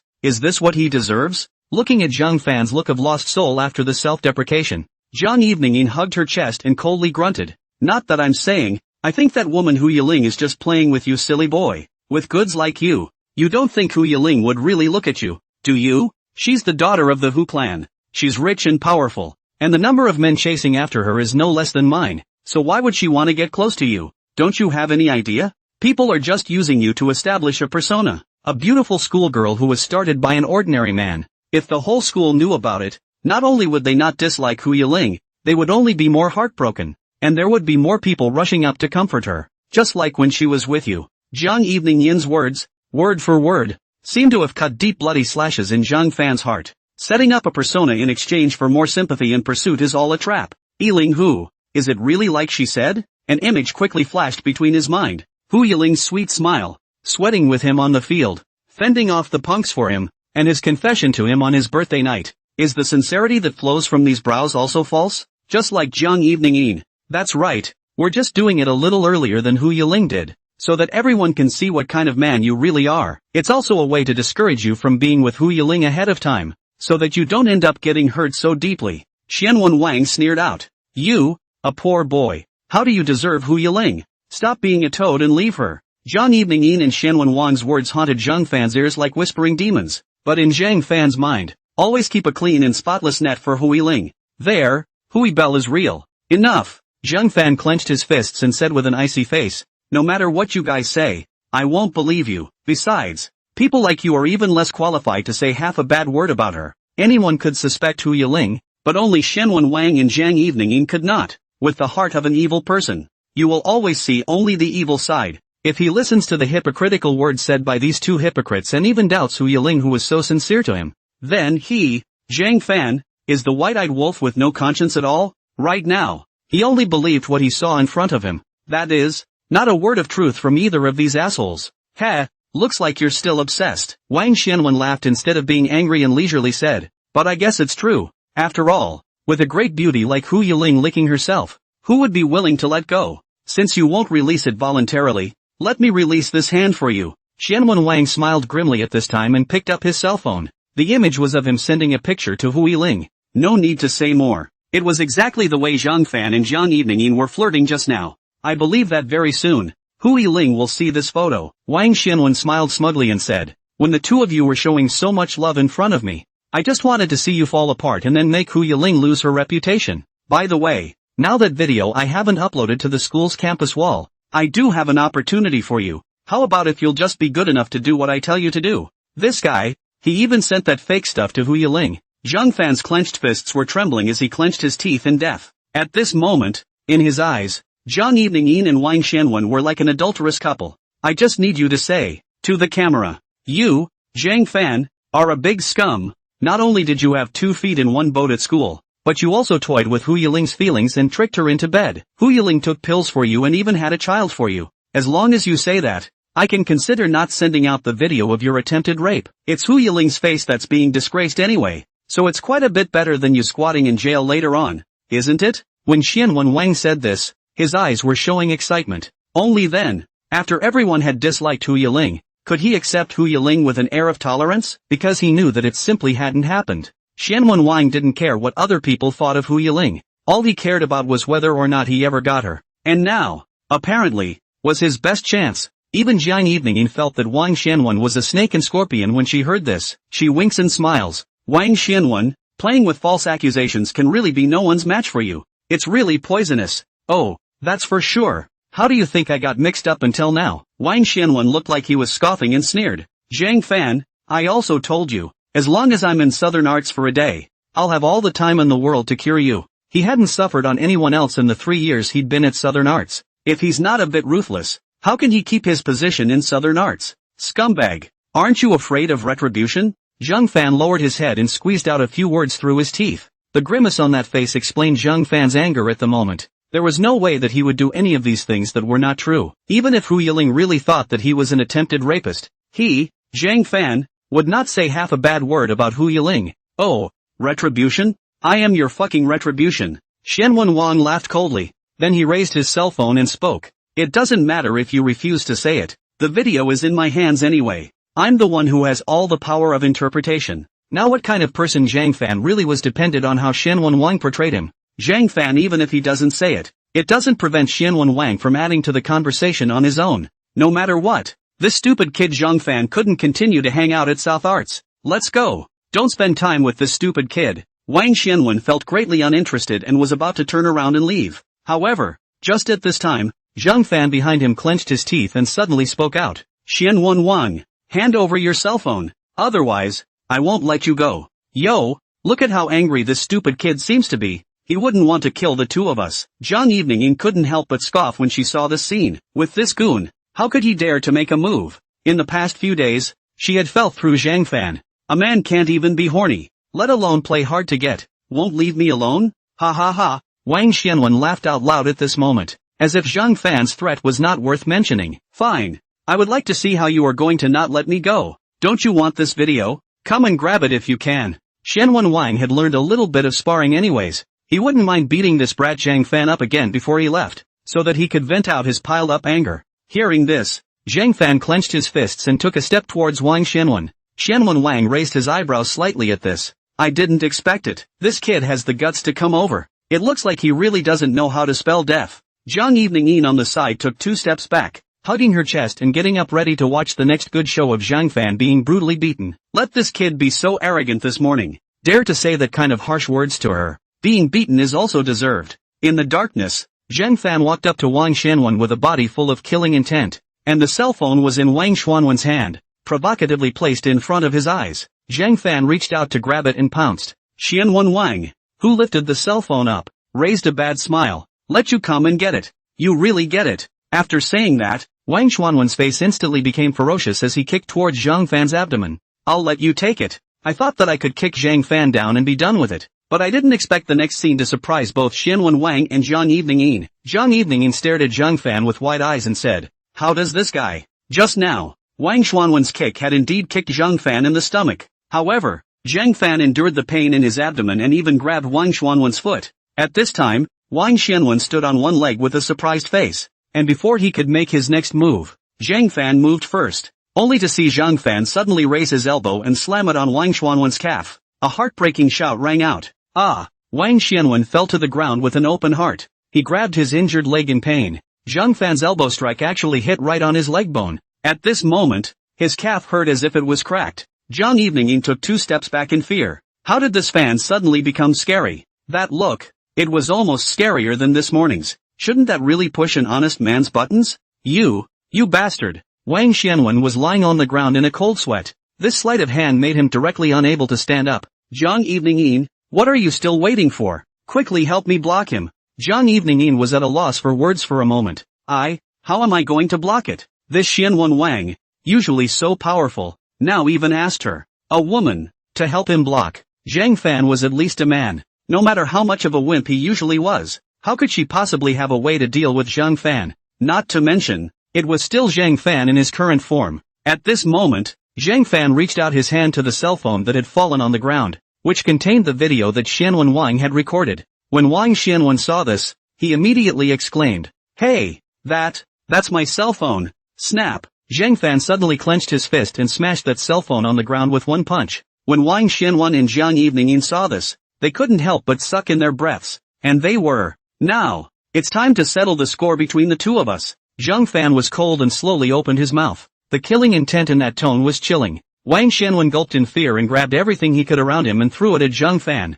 what he deserves? Looking at Zhang Fan's look of lost soul after the self-deprecation, Jiang Evening hugged her chest and coldly grunted. Not that I'm saying, I think that woman Hu Yiling is just playing with you, silly boy. With goods like you don't think Hu Yiling would really look at you, do you? She's the daughter of the Hu clan. She's rich and powerful, and the number of men chasing after her is no less than mine, so why would she want to get close to you? Don't you have any idea? People are just using you to establish a persona. A beautiful schoolgirl who was started by an ordinary man. If the whole school knew about it, not only would they not dislike Hu Yiling, they would only be more heartbroken, and there would be more people rushing up to comfort her, just like when she was with you. Jiang Evening Yin's words, word for word, seemed to have cut deep bloody slashes in Zhang Fan's heart. Setting up a persona in exchange for more sympathy and pursuit is all a trap. Yiling Hu, is it really like she said? An image quickly flashed between his mind. Hu Yiling's sweet smile, sweating with him on the field, fending off the punks for him, and his confession to him on his birthday night. Is the sincerity that flows from these brows also false? Just like Jiang Evening. That's right, we're just doing it a little earlier than Hu Yiling did, so that everyone can see what kind of man you really are. It's also a way to discourage you from being with Hu Yiling ahead of time, so that you don't end up getting hurt so deeply. Xianwen Wang sneered out. You, a poor boy, how do you deserve Hu Yiling? Stop being a toad and leave her. Jiang Evening and Xianwen Wang's words haunted Zhang Fan's ears like whispering demons, but in Zhang Fan's mind, always keep a clean and spotless net for Hu Yiling. There, Hui Bell is real. Enough. Zhang Fan clenched his fists and said with an icy face, no matter what you guys say, I won't believe you. Besides, people like you are even less qualified to say half a bad word about her. Anyone could suspect Hu Yiling, but only Xianwen Wang and Jiang Evening could not. With the heart of an evil person, you will always see only the evil side. If he listens to the hypocritical words said by these two hypocrites and even doubts Hu Yiling who was so sincere to him, then he, Zhang Fan, is the white-eyed wolf with no conscience at all? Right now, he only believed what he saw in front of him. That is, not a word of truth from either of these assholes. Heh, looks like you're still obsessed. Wang Xianwen laughed instead of being angry and leisurely said, but I guess it's true. After all, with a great beauty like Hu Yiling licking herself, who would be willing to let go? Since you won't release it voluntarily, let me release this hand for you. Xianwen Wang smiled grimly at this time and picked up his cell phone. The image was of him sending a picture to Hu Yiling. No need to say more. It was exactly the way Zhang Fan and Jiang Evening were flirting just now. I believe that very soon, Hu Yiling will see this photo. Wang Xianwen smiled smugly and said, when the two of you were showing so much love in front of me, I just wanted to see you fall apart and then make Hu Yiling lose her reputation. By the way, now that video I haven't uploaded to the school's campus wall, I do have an opportunity for you. How about if you'll just be good enough to do what I tell you to do? This guy, he even sent that fake stuff to Hu Yiling. Zhang Fan's clenched fists were trembling as he clenched his teeth in death. At this moment, in his eyes, Jiang Evening and Wang Xianwen were like an adulterous couple. I just need you to say, to the camera, you, Zhang Fan, are a big scum. Not only did you have 2 feet in one boat at school, but you also toyed with Hu Yiling's feelings and tricked her into bed. Hu Yiling took pills for you and even had a child for you. As long as you say that, I can consider not sending out the video of your attempted rape. It's Hu Yiling's face that's being disgraced anyway, so it's quite a bit better than you squatting in jail later on, isn't it? When Xianwen Wang said this, his eyes were showing excitement. Only then, after everyone had disliked Hu Yiling, could he accept Hu Yiling with an air of tolerance, because he knew that it simply hadn't happened. Xianwen Wang didn't care what other people thought of Hu Yiling. All he cared about was whether or not he ever got her. And now, apparently, was his best chance. Even Jiang Evening felt that Wang Xianwen was a snake and scorpion when she heard this. She winks and smiles. Wang Xianwen, playing with false accusations can really be no one's match for you. It's really poisonous. Oh, that's for sure. How do you think I got mixed up until now? Wang Xianwen looked like he was scoffing and sneered. Zhang Fan, I also told you, as long as I'm in Southern Arts for a day, I'll have all the time in the world to cure you. He hadn't suffered on anyone else in the 3 years he'd been at Southern Arts. If he's not a bit ruthless, how can he keep his position in Southern Arts? Scumbag, aren't you afraid of retribution? Zhang Fan lowered his head and squeezed out a few words through his teeth. The grimace on that face explained Zhang Fan's anger at the moment. There was no way that he would do any of these things that were not true. Even if Hu Yiling really thought that he was an attempted rapist, he, Zhang Fan, would not say half a bad word about Hu Yiling. Oh, retribution? I am your fucking retribution. Xianwen Wang laughed coldly. Then he raised his cell phone and spoke. It doesn't matter if you refuse to say it. The video is in my hands anyway. I'm the one who has all the power of interpretation. Now what kind of person Zhang Fan really was depended on how Xianwen Wang portrayed him. Zhang Fan, even if he doesn't say it, it doesn't prevent Xianwen Wang from adding to the conversation on his own. No matter what, this stupid kid Zhang Fan couldn't continue to hang out at South Arts. Let's go. Don't spend time with this stupid kid. Wang Xianwen felt greatly uninterested and was about to turn around and leave. However, just at this time, Zhang Fan behind him clenched his teeth and suddenly spoke out. Xianwen Wang, hand over your cell phone. Otherwise, I won't let you go. Yo, look at how angry this stupid kid seems to be. He wouldn't want to kill the two of us. Zhang Evening couldn't help but scoff when she saw this scene. With this goon, how could he dare to make a move? In the past few days, she had felt through Zhang Fan. A man can't even be horny, let alone play hard to get. Won't leave me alone? Ha ha ha. Wang Xianwen laughed out loud at this moment, as if Zhang Fan's threat was not worth mentioning. Fine. I would like to see how you are going to not let me go. Don't you want this video? Come and grab it if you can. Xianwen Wang had learned a little bit of sparring anyways. He wouldn't mind beating this brat Zhang Fan up again before he left, so that he could vent out his piled-up anger. Hearing this, Zhang Fan clenched his fists and took a step towards Wang Xianwen. Xianwen Wang raised his eyebrows slightly at this. I didn't expect it. This kid has the guts to come over. It looks like he really doesn't know how to spell deaf. Zhang Evening on the side took 2 steps back, hugging her chest and getting up ready to watch the next good show of Zhang Fan being brutally beaten. Let this kid be so arrogant this morning. Dare to say that kind of harsh words to her. Being beaten is also deserved. In the darkness, Zhang Fan walked up to Wang Xianwen with a body full of killing intent, and the cell phone was in Wang Xianwen's hand, provocatively placed in front of his eyes. Zhang Fan reached out to grab it and pounced. Xianwen Wang, who lifted the cell phone up, raised a bad smile. Let you come and get it. You really get it. After saying that, Wang Xianwen's face instantly became ferocious as he kicked towards Zhang Fan's abdomen. I'll let you take it. I thought that I could kick Zhang Fan down and be done with it. But I didn't expect the next scene to surprise both Xianwen Wang and Zhang Evening. Zhang Evening stared at Zhang Fan with wide eyes and said, how does this guy? Just now, Wang Xianwen's kick had indeed kicked Zhang Fan in the stomach. However, Zhang Fan endured the pain in his abdomen and even grabbed Wang Xianwen's foot. At this time, Wang Xianwen stood on one leg with a surprised face, and before he could make his next move, Zhang Fan moved first, only to see Zhang Fan suddenly raise his elbow and slam it on Wang Xianwen's calf. A heartbreaking shout rang out. Ah! Wang Xianwen fell to the ground with an open heart. He grabbed his injured leg in pain. Zhang Fan's elbow strike actually hit right on his leg bone. At this moment, his calf hurt as if it was cracked. Zhang Evening took 2 steps back in fear. How did this fan suddenly become scary? That look, it was almost scarier than this morning's. Shouldn't that really push an honest man's buttons? You bastard! Wang Xianwen was lying on the ground in a cold sweat. This sleight of hand made him directly unable to stand up. Zhang Evening, what are you still waiting for? Quickly help me block him. Zhang Evening was at a loss for words for a moment. How am I going to block it? This Xianwen Wang, usually so powerful, now even asked her, a woman, to help him block. Zhang Fan was at least a man. No matter how much of a wimp he usually was, how could she possibly have a way to deal with Zhang Fan? Not to mention, it was still Zhang Fan in his current form. At this moment, Zhang Fan reached out his hand to the cell phone that had fallen on the ground, which contained the video that Xianwen Wang had recorded. When Wang Xianwen saw this, he immediately exclaimed, hey, that's my cell phone. Snap! Zhang Fan suddenly clenched his fist and smashed that cell phone on the ground with one punch. When Wang Xianwen and Zhang Evening saw this, they couldn't help but suck in their breaths, and they were, now, it's time to settle the score between the two of us. Zhang Fan was cold and slowly opened his mouth. The killing intent in that tone was chilling. Wang Xianwen gulped in fear and grabbed everything he could around him and threw it at Zhang Fan.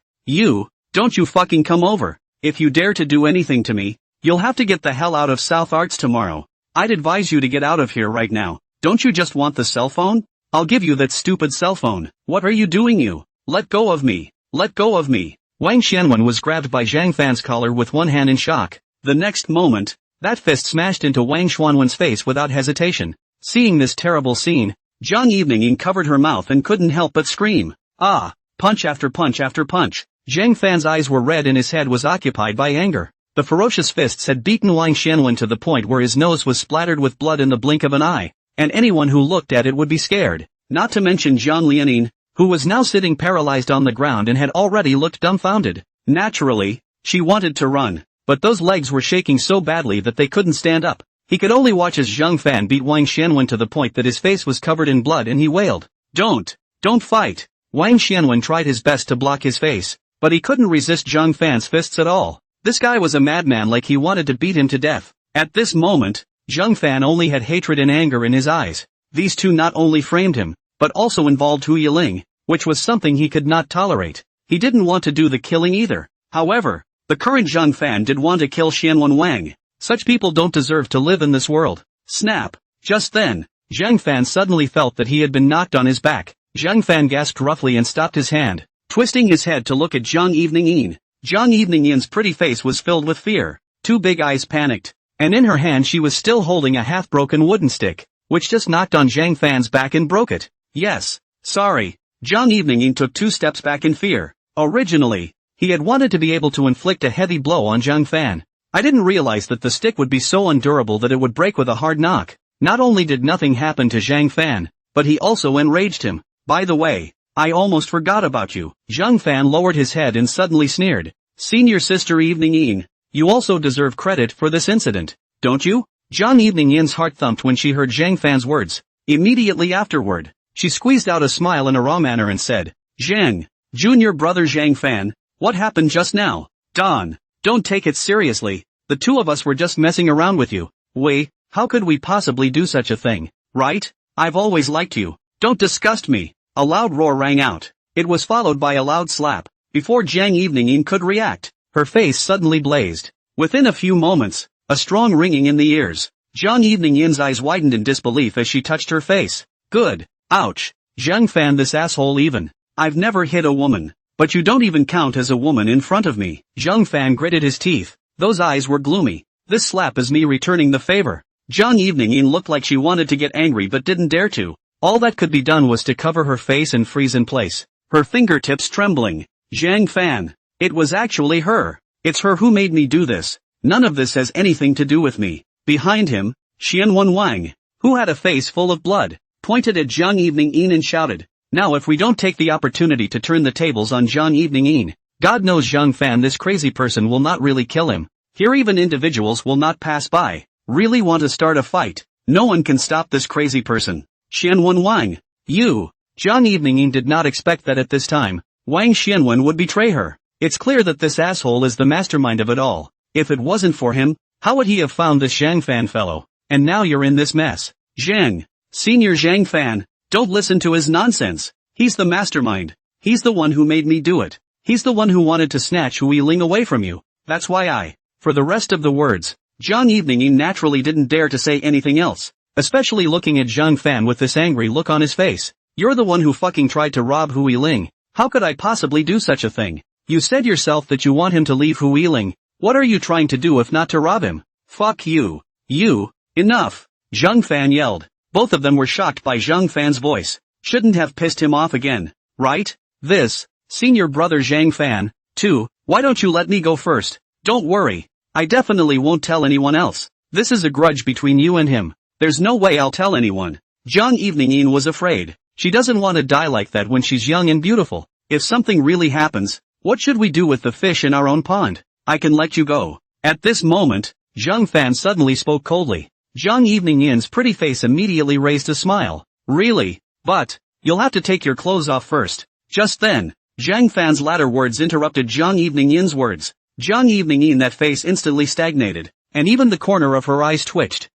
Don't you fucking come over. If you dare to do anything to me, you'll have to get the hell out of South Arts tomorrow. I'd advise you to get out of here right now. Don't you just want the cell phone? I'll give you that stupid cell phone. What are you doing, you? Let go of me. Let go of me. Wang Xianwen was grabbed by Zhang Fan's collar with one hand in shock. The next moment, that fist smashed into Wang Xianwen's face without hesitation. Seeing this terrible scene, Zhang Evening covered her mouth and couldn't help but scream. Punch after punch after punch. Zhang Fan's eyes were red and his head was occupied by anger. The ferocious fists had beaten Wang Xianwen to the point where his nose was splattered with blood in the blink of an eye, and anyone who looked at it would be scared, not to mention Zhang Lianin, who was now sitting paralyzed on the ground and had already looked dumbfounded. Naturally, she wanted to run, but those legs were shaking so badly that they couldn't stand up. He could only watch as Zhang Fan beat Wang Xianwen to the point that his face was covered in blood and he wailed, Don't fight! Wang Xianwen tried his best to block his face, but he couldn't resist Zhang Fan's fists at all. This guy was a madman, like he wanted to beat him to death. At this moment, Zhang Fan only had hatred and anger in his eyes. These two not only framed him, but also involved Hu Yiling, which was something he could not tolerate. He didn't want to do the killing either. However, the current Zhang Fan did want to kill Xianwen Wang. Such people don't deserve to live in this world. Snap! Just then, Zhang Fan suddenly felt that he had been knocked on his back. Zhang Fan gasped roughly and stopped his hand, twisting his head to look at Zhang Evening-yin. Zhang Evening-yin's pretty face was filled with fear. Two big eyes panicked, and in her hand she was still holding a half-broken wooden stick, which just knocked on Zhang Fan's back and broke it. Yes, sorry. Zhang Evening-yin took 2 steps back in fear. Originally, he had wanted to be able to inflict a heavy blow on Zhang Fan. I didn't realize that the stick would be so undurable that it would break with a hard knock. Not only did nothing happen to Zhang Fan, but he also enraged him. By the way, I almost forgot about you. Zhang Fan lowered his head and suddenly sneered. Senior sister Evening-yin, you also deserve credit for this incident, don't you? Zhang Evening-yin's heart thumped when she heard Zhang Fan's words. Immediately afterward, she squeezed out a smile in a raw manner and said, Zhang, junior brother Zhang Fan, what happened just now? Don't take it seriously, the two of us were just messing around with you. Wait, how could we possibly do such a thing, right? I've always liked you, don't disgust me. A loud roar rang out. It was followed by a loud slap. Before Zhang Evening-yin could react, her face suddenly blazed. Within a few moments, a strong ringing in the ears. Zhang Evening-yin's eyes widened in disbelief as she touched her face. Good. Ouch. Zhang Fan, this asshole even. I've never hit a woman, but you don't even count as a woman in front of me. Zhang Fan gritted his teeth. Those eyes were gloomy. This slap is me returning the favor. Zhang Evening-yin looked like she wanted to get angry but didn't dare to. All that could be done was to cover her face and freeze in place, her fingertips trembling. Zhang Fan. It was actually her. It's her who made me do this. None of this has anything to do with me. Behind him, Xianwen Wang, who had a face full of blood, pointed at Zhang Evening-yin and shouted, Now if we don't take the opportunity to turn the tables on Zhang Evening-yin, God knows Zhang Fan, this crazy person will not really kill him. Here even individuals will not pass by. Really want to start a fight? No one can stop this crazy person. Xianwen Wang. You. Zhang Evening-yin did not expect that at this time, Wang Xianwen would betray her. It's clear that this asshole is the mastermind of it all. If it wasn't for him, how would he have found this Zhang Fan fellow? And now you're in this mess. Zhang. Senior Zhang Fan, don't listen to his nonsense. He's the mastermind. He's the one who made me do it. He's the one who wanted to snatch Hu Yiling away from you. That's why For the rest of the words, Zhang Evening-yin naturally didn't dare to say anything else. Especially looking at Zhang Fan with this angry look on his face. You're the one who fucking tried to rob Hu Yiling. How could I possibly do such a thing? You said yourself that you want him to leave Hu Yiling. What are you trying to do if not to rob him? Fuck you. You. Enough. Zhang Fan yelled. Both of them were shocked by Zhang Fan's voice. Shouldn't have pissed him off again, right? Senior brother Zhang Fan, too, why don't you let me go first? Don't worry. I definitely won't tell anyone else. This is a grudge between you and him. There's no way I'll tell anyone. Zhang Evening-yin was afraid. She doesn't want to die like that when she's young and beautiful. If something really happens, what should we do with the fish in our own pond? I can let you go. At this moment, Zhang Fan suddenly spoke coldly. Zhang Evening-yin's pretty face immediately raised a smile. Really? But, you'll have to take your clothes off first. Just then, Zhang Fan's latter words interrupted Zhang Evening-yin's words. Zhang Evening-yin, that face instantly stagnated, and even the corner of her eyes twitched.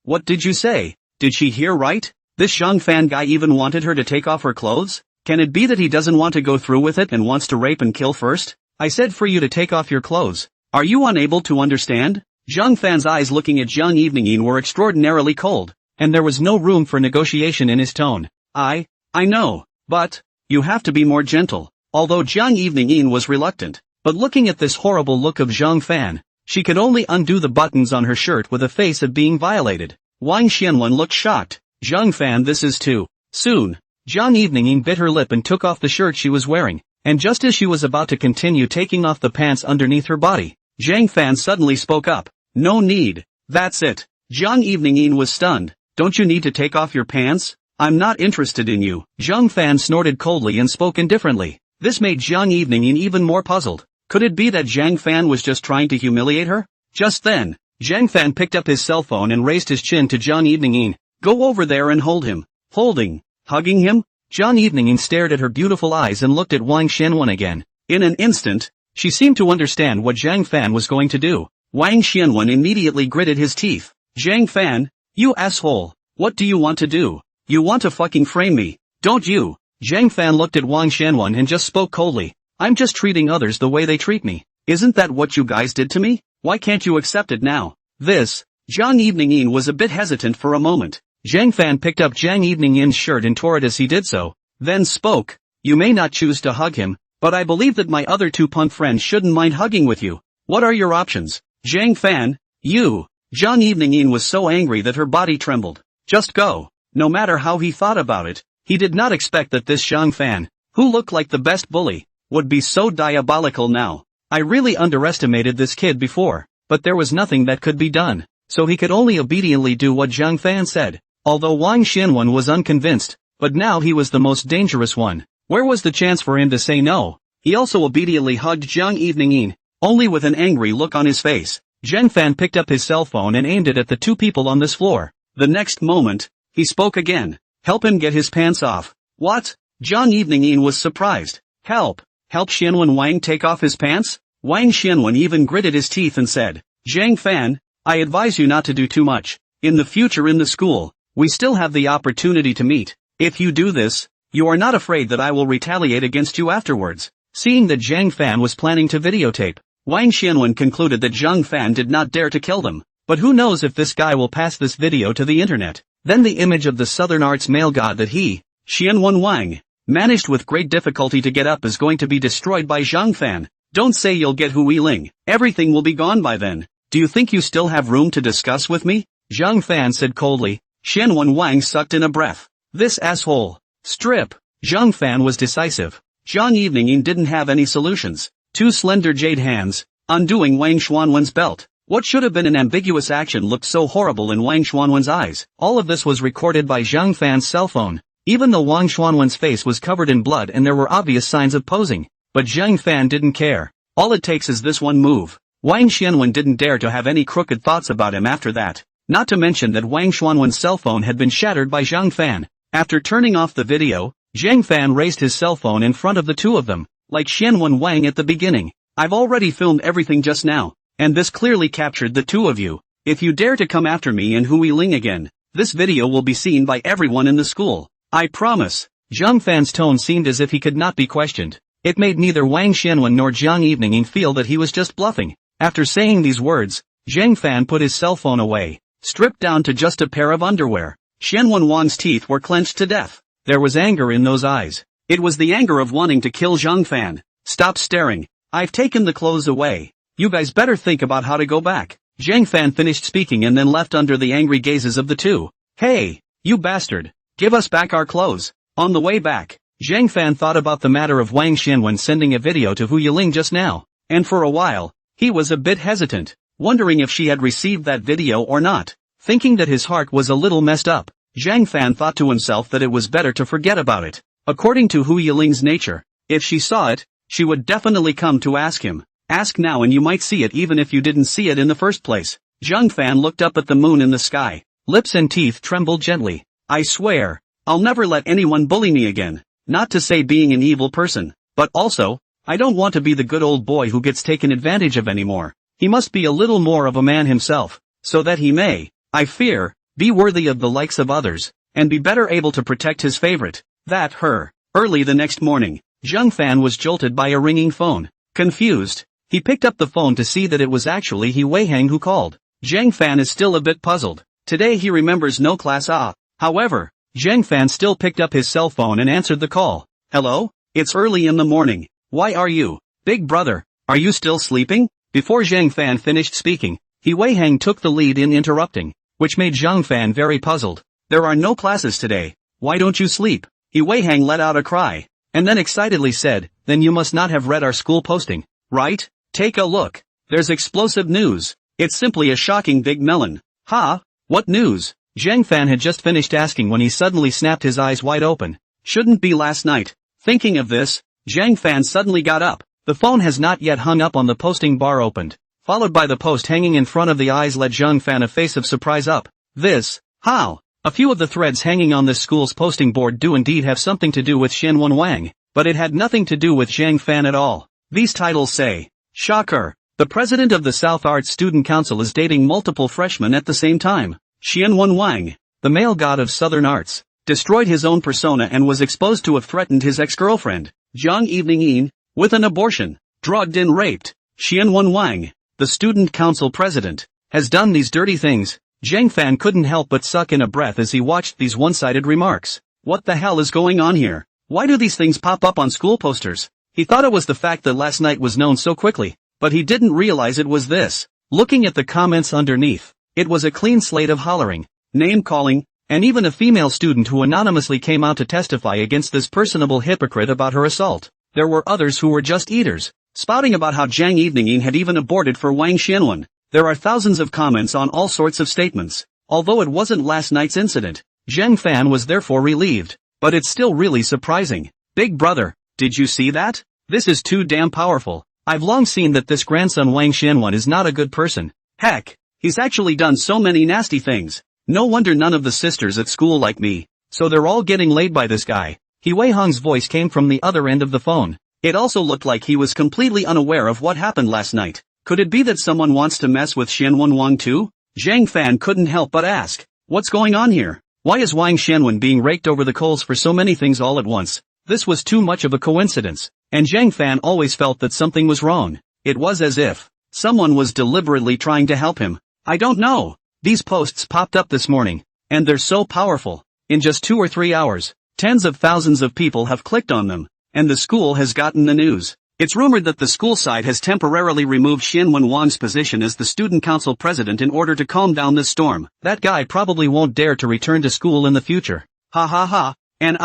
What did you say? Did she hear right? This Zhang Fan guy even wanted her to take off her clothes? Can it be that he doesn't want to go through with it and wants to rape and kill first? I said for you to take off your clothes. Are you unable to understand? Zhang Fan's eyes looking at Zhang Evening-yin were extraordinarily cold, and there was no room for negotiation in his tone. I know, but, you have to be more gentle. Although Zhang Evening-yin was reluctant, but looking at this horrible look of Zhang Fan, she could only undo the buttons on her shirt with a face of being violated. Wang Xianwen looked shocked. Zhang Fan, this is too soon. Zhang Evening-yin bit her lip and took off the shirt she was wearing, and just as she was about to continue taking off the pants underneath her body, Zhang Fan suddenly spoke up. No need. That's it. Zhang Evening was stunned. Don't you need to take off your pants? I'm not interested in you. Zhang Fan snorted coldly and spoke indifferently. This made Zhang Evening even more puzzled. Could it be that Zhang Fan was just trying to humiliate her? Just then, Zhang Fan picked up his cell phone and raised his chin to Zhang Evening. Go over there and hold him. Holding. Hugging him? Zhang Evening stared at her beautiful eyes and looked at Wang Xianwen again. In an instant, she seemed to understand what Zhang Fan was going to do. Wang Xianwen immediately gritted his teeth. Zhang Fan, you asshole. What do you want to do? You want to fucking frame me, don't you? Zhang Fan looked at Wang Xianwen and just spoke coldly. I'm just treating others the way they treat me. Isn't that what you guys did to me? Why can't you accept it now? Zhang Evening was a bit hesitant for a moment. Zhang Fan picked up Zhang Evening's shirt and tore it as he did so, then spoke. You may not choose to hug him, but I believe that my other two punk friends shouldn't mind hugging with you. What are your options? Zhang Fan, you. Zhang Evening was so angry that her body trembled. Just go. No matter how he thought about it, he did not expect that this Zhang Fan, who looked like the best bully, would be so diabolical now. I really underestimated this kid before, but there was nothing that could be done, so he could only obediently do what Zhang Fan said. Although Wang Xianwen was unconvinced, but now he was the most dangerous one. Where was the chance for him to say no? He also obediently hugged Zhang Evening, only with an angry look on his face. Zhang Fan picked up his cell phone and aimed it at the two people on this floor. The next moment, he spoke again. Help him get his pants off. What? Zhang Evening was surprised. Help Xianwen Wang take off his pants? Wang Xianwen even gritted his teeth and said, Zhang Fan, I advise you not to do too much. In the future in the school, we still have the opportunity to meet. If you do this, you are not afraid that I will retaliate against you afterwards. Seeing that Zhang Fan was planning to videotape, Wang Xianwen concluded that Zhang Fan did not dare to kill them. But who knows if this guy will pass this video to the internet. Then the image of the Southern Arts male god that he, Xianwen Wang, managed with great difficulty to get up is going to be destroyed by Zhang Fan. Don't say you'll get Hui Ling. Everything will be gone by then. Do you think you still have room to discuss with me? Zhang Fan said coldly. Xianwen Wang sucked in a breath. This asshole. Strip. Zhang Fan was decisive. Zhang Evening didn't have any solutions. Two slender jade hands, undoing Wang Xuanwen's belt. What should have been an ambiguous action looked so horrible in Wang Xuanwen's eyes. All of this was recorded by Zhang Fan's cell phone. Even though Wang Xuanwen's face was covered in blood and there were obvious signs of posing. But Zhang Fan didn't care. All it takes is this one move. Wang Xianwen didn't dare to have any crooked thoughts about him after that. Not to mention that Wang Xuanwen's cell phone had been shattered by Zhang Fan. After turning off the video, Zhang Fan raised his cell phone in front of the two of them, like Xianwen Wang at the beginning. I've already filmed everything just now, and this clearly captured the two of you. If you dare to come after me and Hui Ling again, this video will be seen by everyone in the school. I promise. Zhang Fan's tone seemed as if he could not be questioned. It made neither Wang Xianwen nor Zhang Evening feel that he was just bluffing. After saying these words, Zhang Fan put his cell phone away, stripped down to just a pair of underwear. Xianwen Wang's teeth were clenched to death. There was anger in those eyes. It was the anger of wanting to kill Zhang Fan. Stop staring. I've taken the clothes away. You guys better think about how to go back. Zhang Fan finished speaking and then left under the angry gazes of the two. Hey, you bastard. Give us back our clothes. On the way back, Zhang Fan thought about the matter of Wang Xianwen sending a video to Hui Ling just now, and for a while, he was a bit hesitant, wondering if she had received that video or not. Thinking that his heart was a little messed up, Zhang Fan thought to himself that it was better to forget about it. According to Hui Ling's nature, if she saw it, she would definitely come to ask him. Ask now and you might see it even if you didn't see it in the first place. Zhang Fan looked up at the moon in the sky. Lips and teeth trembled gently. I swear, I'll never let anyone bully me again. Not to say being an evil person, but also, I don't want to be the good old boy who gets taken advantage of anymore. He must be a little more of a man himself, so that he may, I fear, be worthy of the likes of others, and be better able to protect his favorite, that her. Early the next morning, Zhang Fan was jolted by a ringing phone. Confused, he picked up the phone to see that it was actually He Weihang who called. Zhang Fan is still a bit puzzled. Today he remembers no class A. However, Zhang Fan still picked up his cell phone and answered the call. Hello? It's early in the morning. Why are you? Big brother, are you still sleeping? Before Zhang Fan finished speaking, He Weihang took the lead in interrupting, which made Zhang Fan very puzzled. There are no classes today. Why don't you sleep? He Weihang let out a cry, and then excitedly said, then you must not have read our school posting, right? Take a look. there's explosive news. It's simply a shocking big melon. Ha? What news? Zhang Fan had just finished asking when he suddenly snapped his eyes wide open. Shouldn't be last night. Thinking of this, Zhang Fan suddenly got up. The phone has not yet hung up on the posting bar opened, followed by the post hanging in front of the eyes led Zhang Fan a face of surprise up. This? How? A few of the threads hanging on this school's posting board do indeed have something to do with Xianwen Wang, but it had nothing to do with Zhang Fan at all. These titles say, shocker. The president of the South Arts Student Council is dating multiple freshmen at the same time. Xianwen Wang, the male god of Southern arts, destroyed his own persona and was exposed to have threatened his ex-girlfriend, Zhang Evening, with an abortion, drugged and raped. Xianwen Wang, the student council president, has done these dirty things. Zhang Fan couldn't help but suck in a breath as he watched these one-sided remarks. What the hell is going on here? Why do these things pop up on school posters? He thought it was the fact that last night was known so quickly, but he didn't realize it was this. Looking at the comments underneath, it was a clean slate of hollering, name-calling, and even a female student who anonymously came out to testify against this personable hypocrite about her assault. There were others who were just eaters, spouting about how Zhang Evening had even aborted for Wang Xianwen. There are thousands of comments on all sorts of statements. Although it wasn't last night's incident, Zhang Fan was therefore relieved. But it's still really surprising. Big brother, did you see that? This is too damn powerful. I've long seen that this grandson Wang Xianwen is not a good person. Heck, he's actually done so many nasty things. No wonder none of the sisters at school like me. So they're all getting laid by this guy. He Wei Hong's voice came from the other end of the phone. It also looked like he was completely unaware of what happened last night. Could it be that someone wants to mess with Xianwen Wang too? Zhang Fan couldn't help but ask. What's going on here? Why is Wang Xianwen being raked over the coals for so many things all at once? This was too much of a coincidence, and Zhang Fan always felt that something was wrong. It was as if someone was deliberately trying to help him. I don't know. These posts popped up this morning, and they're so powerful. In just 2 or 3 hours, tens of thousands of people have clicked on them, and the school has gotten the news. It's rumored that the school side has temporarily removed Xianwen Wang's position as the student council president in order to calm down this storm. That guy probably won't dare to return to school in the future. Ha ha ha. And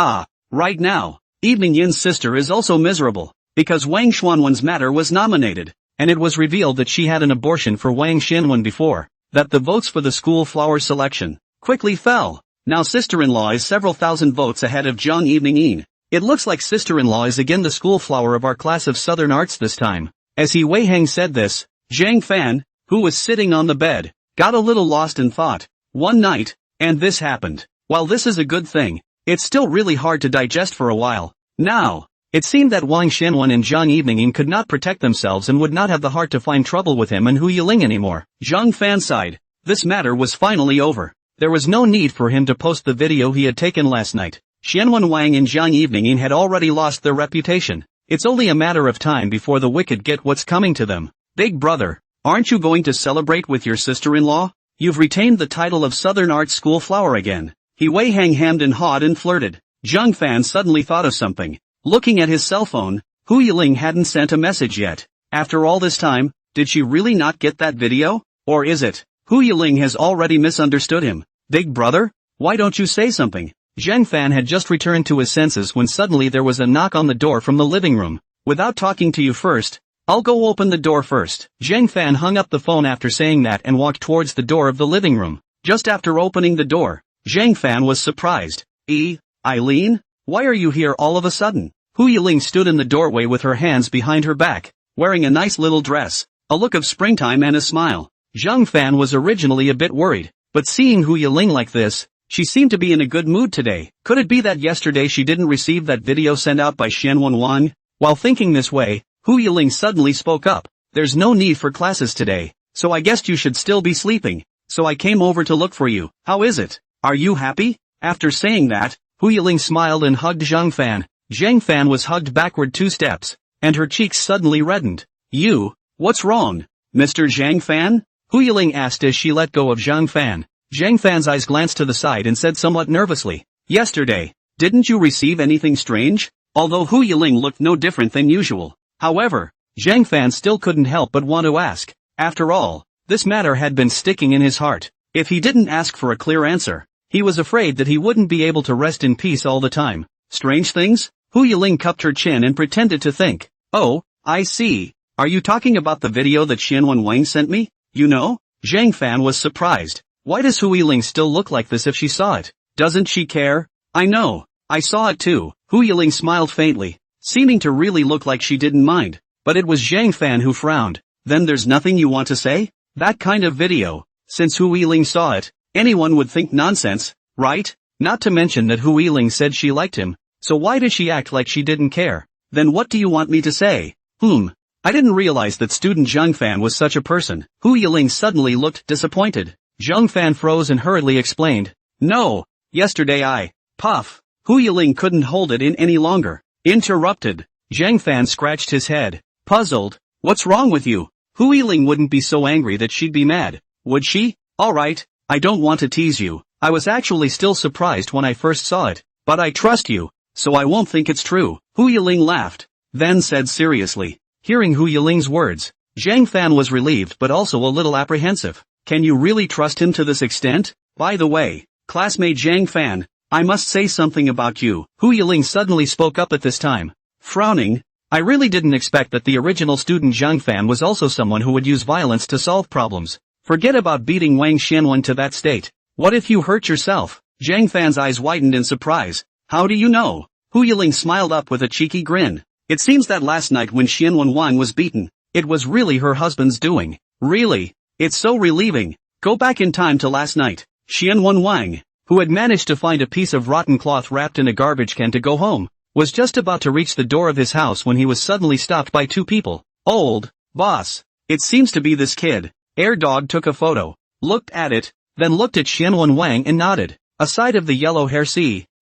right now, Evening Yin's sister is also miserable, because Wang Xuanwen's matter was nominated, and it was revealed that she had an abortion for Wang Xianwen before, that the votes for the school flower selection quickly fell. Now sister-in-law is several thousand votes ahead of Zhang Evening Yin. It looks like sister-in-law is again the school flower of our class of Southern Arts this time. As He Wei Hang said this, Zhang Fan, who was sitting on the bed, got a little lost in thought. One night, and this happened. While this is a good thing, it's still really hard to digest for a while. Now, it seemed that Wang Xianwen and Zhang Evening could not protect themselves and would not have the heart to find trouble with him and Hu Yiling anymore. Zhang Fan sighed. This matter was finally over. There was no need for him to post the video he had taken last night. Xianwen Wang and Zhang Evening had already lost their reputation. It's only a matter of time before the wicked get what's coming to them. Big brother, aren't you going to celebrate with your sister-in-law? You've retained the title of Southern Arts School Flower again. He Wei Hang hemmed and hawed and flirted. Zhang Fan suddenly thought of something. Looking at his cell phone, Hu Yiling hadn't sent a message yet. After all this time, did she really not get that video? Or is it Hu Yiling has already misunderstood him? Big brother, why don't you say something? Zhang Fan had just returned to his senses when suddenly there was a knock on the door from the living room. Without talking to you first, I'll go open the door first. Zhang Fan hung up the phone after saying that and walked towards the door of the living room. Just after opening the door, Zhang Fan was surprised. Eileen? Why are you here all of a sudden? Hu Yiling stood in the doorway with her hands behind her back, wearing a nice little dress, a look of springtime and a smile. Zhang Fan was originally a bit worried, but seeing Hu Yiling like this, she seemed to be in a good mood today. Could it be that yesterday she didn't receive that video sent out by Xianwen Wang? While thinking this way, Hu Yiling suddenly spoke up. There's no need for classes today, so I guessed you should still be sleeping. So I came over to look for you. How is it? Are you happy? After saying that, Hu Yiling smiled and hugged Zhang Fan. Zhang Fan was hugged backward 2 steps, and her cheeks suddenly reddened. What's wrong, Mr. Zhang Fan? Hu Yiling asked as she let go of Zhang Fan. Zhang Fan's eyes glanced to the side and said somewhat nervously, yesterday, didn't you receive anything strange? Although Hu Yiling looked no different than usual. However, Zhang Fan still couldn't help but want to ask. After all, this matter had been sticking in his heart. If he didn't ask for a clear answer, he was afraid that he wouldn't be able to rest in peace all the time. Strange things? Hu Yiling cupped her chin and pretended to think. Oh, I see. Are you talking about the video that Xianwen Wang sent me? You know? Zhang Fan was surprised. Why does Hu Yiling still look like this if she saw it? Doesn't she care? I know. I saw it too. Hu Yiling smiled faintly, seeming to really look like she didn't mind. But it was Zhang Fan who frowned. Then there's nothing you want to say? That kind of video. Since Hu Yiling saw it, anyone would think nonsense, right? Not to mention that Hu Yiling said she liked him. So why does she act like she didn't care? Then what do you want me to say? I didn't realize that student Zhang Fan was such a person. Hu Yiling suddenly looked disappointed. Zhang Fan froze and hurriedly explained. No, yesterday Puff. Hu Yiling couldn't hold it in any longer. Interrupted. Zhang Fan scratched his head, puzzled. What's wrong with you? Hu Yiling wouldn't be so angry that she'd be mad, would she? Alright, I don't want to tease you. I was actually still surprised when I first saw it, but I trust you, so I won't think it's true. Hu Yiling laughed, then said seriously. Hearing Hu Yiling's words, Zhang Fan was relieved but also a little apprehensive. Can you really trust him to this extent? By the way, classmate Zhang Fan, I must say something about you. Hu Yiling suddenly spoke up at this time. Frowning, I really didn't expect that the original student Zhang Fan was also someone who would use violence to solve problems. Forget about beating Wang Xianwen to that state. What if you hurt yourself? Zhang Fan's eyes widened in surprise. How do you know? Hu Yiling smiled up with a cheeky grin. It seems that last night when Xianwen Wang was beaten, it was really her husband's doing. Really? It's so relieving. Go back in time to last night. Xianwen Wang, who had managed to find a piece of rotten cloth wrapped in a garbage can to go home, was just about to reach the door of his house when he was suddenly stopped by two people. Old, boss. It seems to be this kid. Air Dog took a photo, looked at it, then looked at Xianwen Wang and nodded. A sight of the yellow hair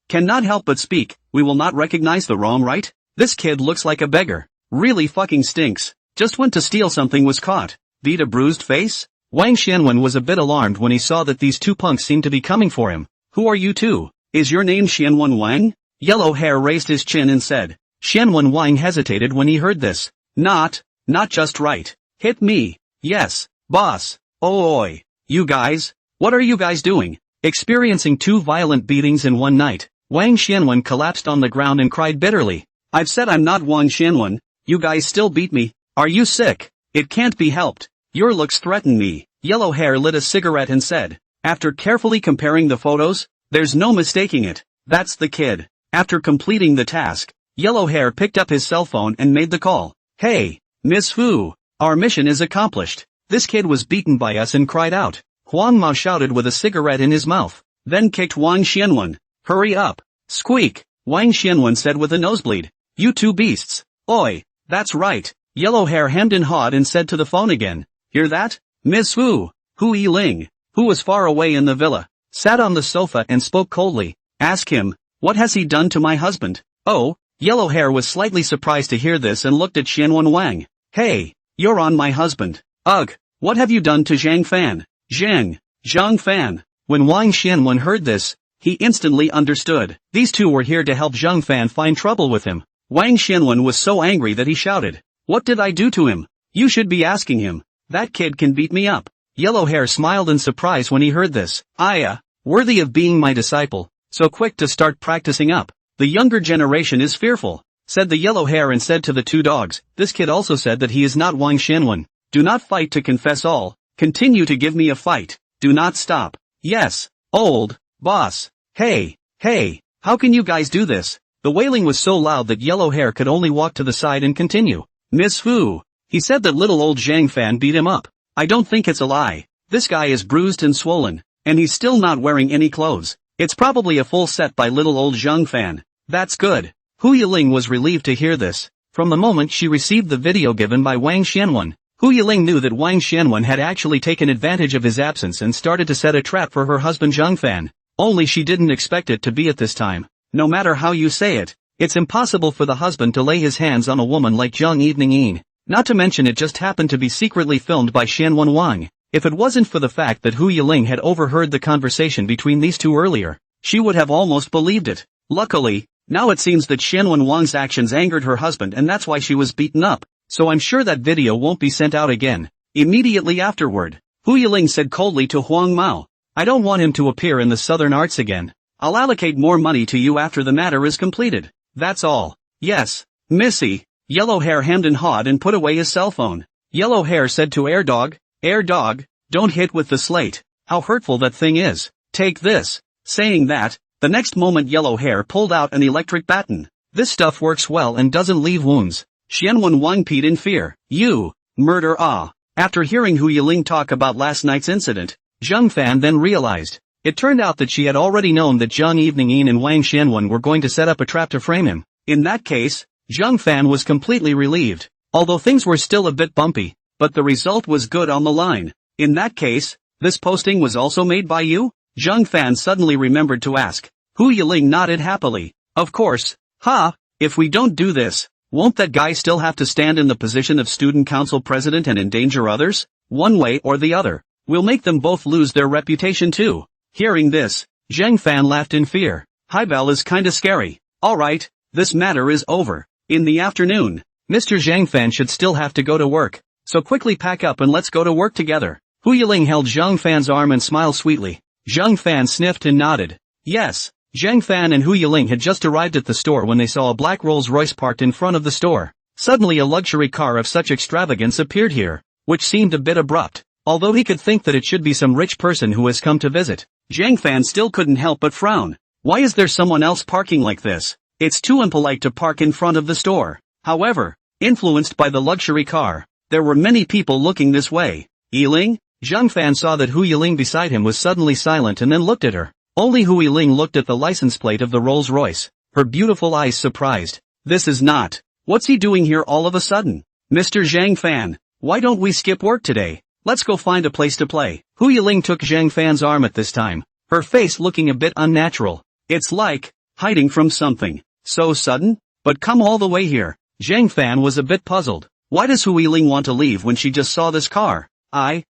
cannot help but speak. We will not recognize the wrong, right? This kid looks like a beggar. Really fucking stinks. Just went to steal something, was caught. Beat a bruised face? Wang Xianwen was a bit alarmed when he saw that these two punks seemed to be coming for him. Who are you two? Is your name Xianwen Wang? Yellow Hair raised his chin and said. Xianwen Wang hesitated when he heard this. Not just right. Hit me. Yes, boss. Oi. You guys? What are you guys doing? Experiencing two violent beatings in one night, Wang Xianwen collapsed on the ground and cried bitterly. I've said I'm not Wang Xianwen. You guys still beat me. Are you sick? It can't be helped. Your looks threaten me. Yellow Hair lit a cigarette and said. After carefully comparing the photos, there's no mistaking it. That's the kid. After completing the task, Yellow Hair picked up his cell phone and made the call. Hey, Miss Fu. Our mission is accomplished. This kid was beaten by us and cried out. Huang Mao shouted with a cigarette in his mouth, then kicked Wang Xianwen. Hurry up. Squeak. Wang Xianwen said with a nosebleed. You two beasts. Oi, that's right. Yellow Hair hemmed and hawed and said to the phone again. Hear that? Miss Fu. Hu Yiling, who was far away in the villa, sat on the sofa and spoke coldly. Ask him, what has he done to my husband? Oh, Yellow Hair was slightly surprised to hear this and looked at Xianwen Wang. Hey, you're on my husband. Ugh, what have you done to Zhang Fan? Zhang Fan. When Wang Xianwen heard this, he instantly understood. These two were here to help Zhang Fan find trouble with him. Wang Xianwen was so angry that he shouted. What did I do to him? You should be asking him. That kid can beat me up. Yellow Hair smiled in surprise when he heard this. Worthy of being my disciple, so quick to start practicing up. The younger generation is fearful, said the Yellow Hair and said to the two dogs. This kid also said that he is not Wang Xianwen. Do not fight to confess all. Continue to give me a fight. Do not stop. Yes, old boss. Hey, how can you guys do this? The wailing was so loud that Yellow Hair could only walk to the side and continue. Miss Fu. He said that little old Zhang Fan beat him up. I don't think it's a lie. This guy is bruised and swollen, and he's still not wearing any clothes. It's probably a full set by little old Zhang Fan. That's good. Hu Yiling was relieved to hear this. From the moment she received the video given by Wang Xianwen, Hu Yiling knew that Wang Xianwen had actually taken advantage of his absence and started to set a trap for her husband Zhang Fan. Only she didn't expect it to be at this time. No matter how you say it, it's impossible for the husband to lay his hands on a woman like Zhang Evening. Not to mention it just happened to be secretly filmed by Xianwen Wang. If it wasn't for the fact that Hu Yiling had overheard the conversation between these two earlier, she would have almost believed it. Luckily, now it seems that Xianwen Wang's actions angered her husband and that's why she was beaten up. So I'm sure that video won't be sent out again. Immediately afterward, Hu Yiling said coldly to Huang Mao. I don't want him to appear in the Southern Arts again. I'll allocate more money to you after the matter is completed. That's all. Yes, Missy. Yellow Hair hemmed and hawed and put away his cell phone. Yellow Hair said to Air Dog, don't hit with the slate. How hurtful that thing is. Take this. Saying that, the next moment Yellow Hair pulled out an electric baton. This stuff works well and doesn't leave wounds. Xianwen whined in fear. You, murder ah. After hearing Hu Yiling talk about last night's incident, Zheng Fan then realized. It turned out that she had already known that Zhang Evening and Wang Xianwen were going to set up a trap to frame him. In that case, Zheng Fan was completely relieved. Although things were still a bit bumpy, but the result was good on the line. In that case, this posting was also made by you? Zheng Fan suddenly remembered to ask. Hu Yiling nodded happily. Of course. If we don't do this, won't that guy still have to stand in the position of student council president and endanger others? One way or the other. We'll make them both lose their reputation too. Hearing this, Zheng Fan laughed in fear. Haibel is kinda scary. Alright, this matter is over. In the afternoon, Mr. Zheng Fan should still have to go to work. So quickly pack up and let's go to work together. Hu Yiling held Zheng Fan's arm and smiled sweetly. Zheng Fan sniffed and nodded. Yes. Zheng Fan and Hu Yiling had just arrived at the store when they saw a black Rolls-Royce parked in front of the store. Suddenly a luxury car of such extravagance appeared here, which seemed a bit abrupt. Although he could think that it should be some rich person who has come to visit, Zheng Fan still couldn't help but frown. Why is there someone else parking like this? It's too impolite to park in front of the store. However, influenced by the luxury car, there were many people looking this way. Yiling? Zheng Fan saw that Hu Yiling beside him was suddenly silent and then looked at her. Only Hu Yiling looked at the license plate of the Rolls-Royce, her beautiful eyes surprised. This is not. What's he doing here all of a sudden? Mr. Zheng Fan, why don't we skip work today? Let's go find a place to play. Hu Yiling took Zheng Fan's arm at this time, her face looking a bit unnatural. It's like hiding from something. So sudden? But come all the way here. Zheng Fan was a bit puzzled. Why does Hu Yiling want to leave when she just saw this car?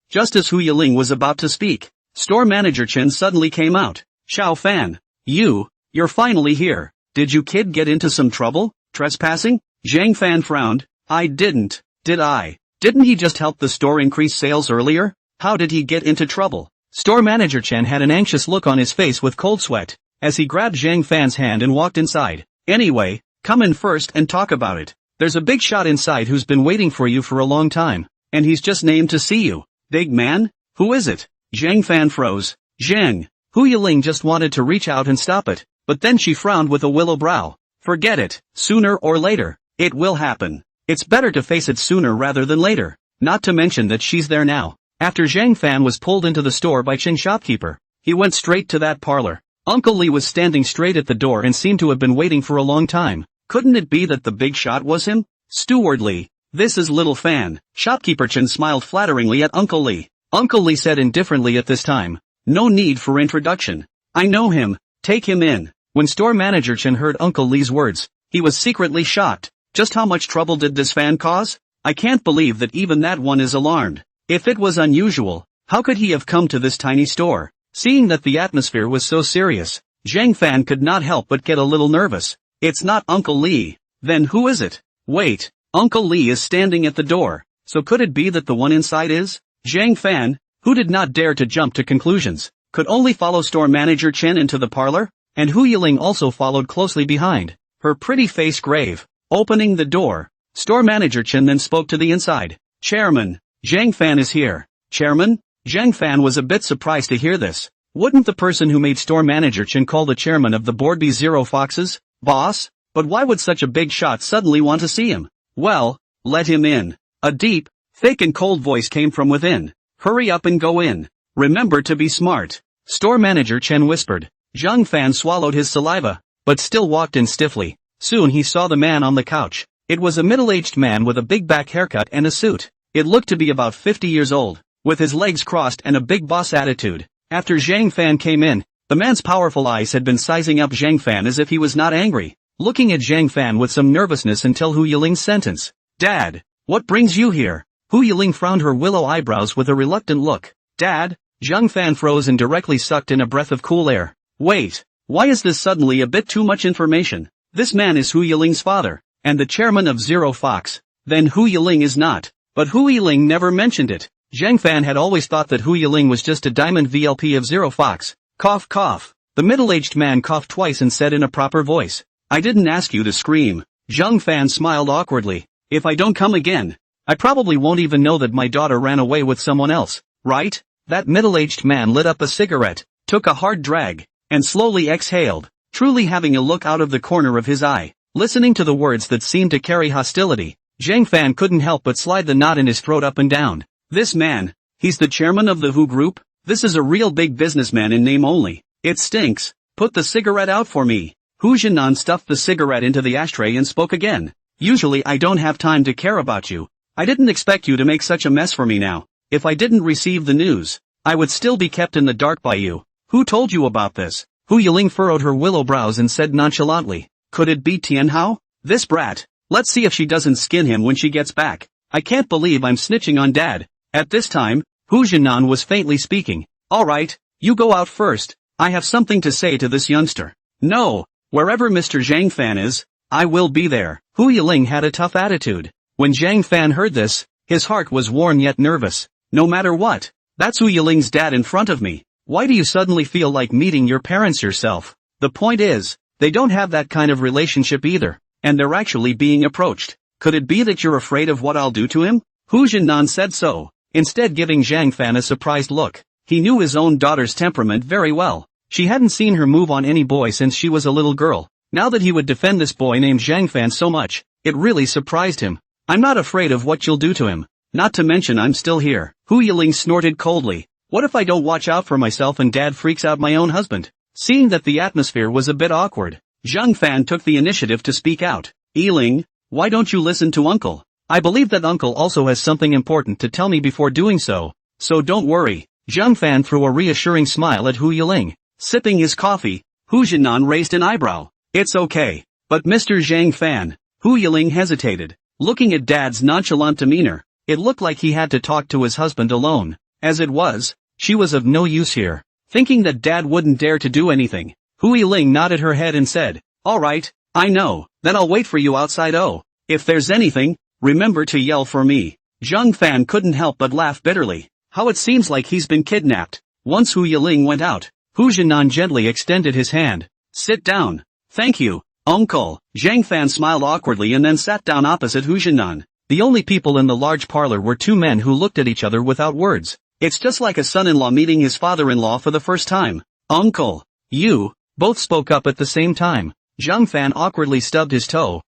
Just as Hu Yiling was about to speak, store manager Chen suddenly came out. Xiao Fan, you're finally here. Did you kid get into some trouble? Trespassing? Zheng Fan frowned. I didn't, did I? Didn't he just help the store increase sales earlier? How did he get into trouble? Store manager Chen had an anxious look on his face with cold sweat, as he grabbed Zheng Fan's hand and walked inside. Anyway, come in first and talk about it. There's a big shot inside who's been waiting for you for a long time, and he's just named to see you. Big man? Who is it? Zheng Fan froze. Zheng. Hu Yiling just wanted to reach out and stop it, but then she frowned with a willow brow. Forget it. Sooner or later, it will happen. It's better to face it sooner rather than later. Not to mention that she's there now. After Zheng Fan was pulled into the store by Chen shopkeeper, he went straight to that parlor. Uncle Li was standing straight at the door and seemed to have been waiting for a long time. Couldn't it be that the big shot was him? Steward Li, this is Little Fan. Shopkeeper Chen smiled flatteringly at Uncle Li. Uncle Li said indifferently at this time. No need for introduction. I know him, take him in. When store manager Chen heard Uncle Li's words, he was secretly shocked. Just how much trouble did this fan cause? I can't believe that even that one is alarmed. If it was unusual, how could he have come to this tiny store? Seeing that the atmosphere was so serious, Zheng Fan could not help but get a little nervous. It's not Uncle Li. Then who is it? Wait, Uncle Li is standing at the door. So could it be that the one inside is? Zheng Fan, who did not dare to jump to conclusions, could only follow store manager Chen into the parlor, and Hu Yiling also followed closely behind, her pretty face grave. Opening the door, store manager Chen then spoke to the inside. Chairman, Zheng Fan is here. Chairman? Zheng Fan was a bit surprised to hear this. Wouldn't the person who made store manager Chen call the chairman of the board be Zero Foxes? Boss? But why would such a big shot suddenly want to see him? Well, let him in. A deep, thick and cold voice came from within. Hurry up and go in. Remember to be smart. Store manager Chen whispered. Zheng Fan swallowed his saliva, but still walked in stiffly. Soon he saw the man on the couch. It was a middle-aged man with a big back haircut and a suit. It looked to be about 50 years old, with his legs crossed and a big boss attitude. After Zheng Fan came in, the man's powerful eyes had been sizing up Zheng Fan as if he was not angry, looking at Zheng Fan with some nervousness until Hu Yiling's sentence. Dad, what brings you here? Hu Yiling frowned her willow eyebrows with a reluctant look. Dad? Zheng Fan froze and directly sucked in a breath of cool air. Wait, why is this suddenly a bit too much information? This man is Hu Yiling's father, and the chairman of Zero Fox. Then Hu Yiling is not. But Hu Yiling never mentioned it. Zheng Fan had always thought that Hu Yiling was just a diamond VLP of Zero Fox. Cough cough. The middle-aged man coughed twice and said in a proper voice. I didn't ask you to scream. Zhang Fan smiled awkwardly. If I don't come again, I probably won't even know that my daughter ran away with someone else, right? That middle-aged man lit up a cigarette, took a hard drag, and slowly exhaled, truly having a look out of the corner of his eye. Listening to the words that seemed to carry hostility, Zhang Fan couldn't help but slide the knot in his throat up and down. This man, he's the chairman of the Who Group? This is a real big businessman in name only. It stinks. Put the cigarette out for me. Hu Jinan stuffed the cigarette into the ashtray and spoke again. Usually I don't have time to care about you. I didn't expect you to make such a mess for me now. If I didn't receive the news, I would still be kept in the dark by you. Who told you about this? Hu Yiling furrowed her willow brows and said nonchalantly. Could it be Tianhao? This brat. Let's see if she doesn't skin him when she gets back. I can't believe I'm snitching on Dad. At this time, Hu Jinan was faintly speaking. Alright, you go out first. I have something to say to this youngster. No, wherever Mr. Zhang Fan is, I will be there. Hu Yiling had a tough attitude. When Zhang Fan heard this, his heart was warm yet nervous. No matter what, that's Hu Yiling's dad in front of me. Why do you suddenly feel like meeting your parents yourself? The point is, they don't have that kind of relationship either, and they're actually being approached. Could it be that you're afraid of what I'll do to him? Hu Jinan said so, instead giving Zhang Fan a surprised look. He knew his own daughter's temperament very well. She hadn't seen her move on any boy since she was a little girl. Now that he would defend this boy named Zhang Fan so much, it really surprised him. I'm not afraid of what you'll do to him. Not to mention I'm still here. Hu Yiling snorted coldly. What if I don't watch out for myself and Dad freaks out my own husband? Seeing that the atmosphere was a bit awkward, Zhang Fan took the initiative to speak out. Yiling, why don't you listen to Uncle? I believe that Uncle also has something important to tell me before doing so. So don't worry. Zhang Fan threw a reassuring smile at Hu Yiling. Sipping his coffee, Hu Jinan raised an eyebrow. It's okay. But Mr. Zhang Fan. Hu Yiling hesitated. Looking at Dad's nonchalant demeanor, it looked like he had to talk to his husband alone. As it was, she was of no use here. Thinking that Dad wouldn't dare to do anything, Hu Yiling nodded her head and said, Alright, I know, then I'll wait for you outside. Oh, if there's anything, remember to yell for me. Zhang Fan couldn't help but laugh bitterly. How it seems like he's been kidnapped. Once Hu Yiling went out, Hu Jinan gently extended his hand. Sit down. Thank you, Uncle. Zhang Fan smiled awkwardly and then sat down opposite Hu Jinan. The only people in the large parlor were two men who looked at each other without words. It's just like a son-in-law meeting his father-in-law for the first time. Uncle. You. Both spoke up at the same time. Zhang Fan awkwardly stubbed his toe.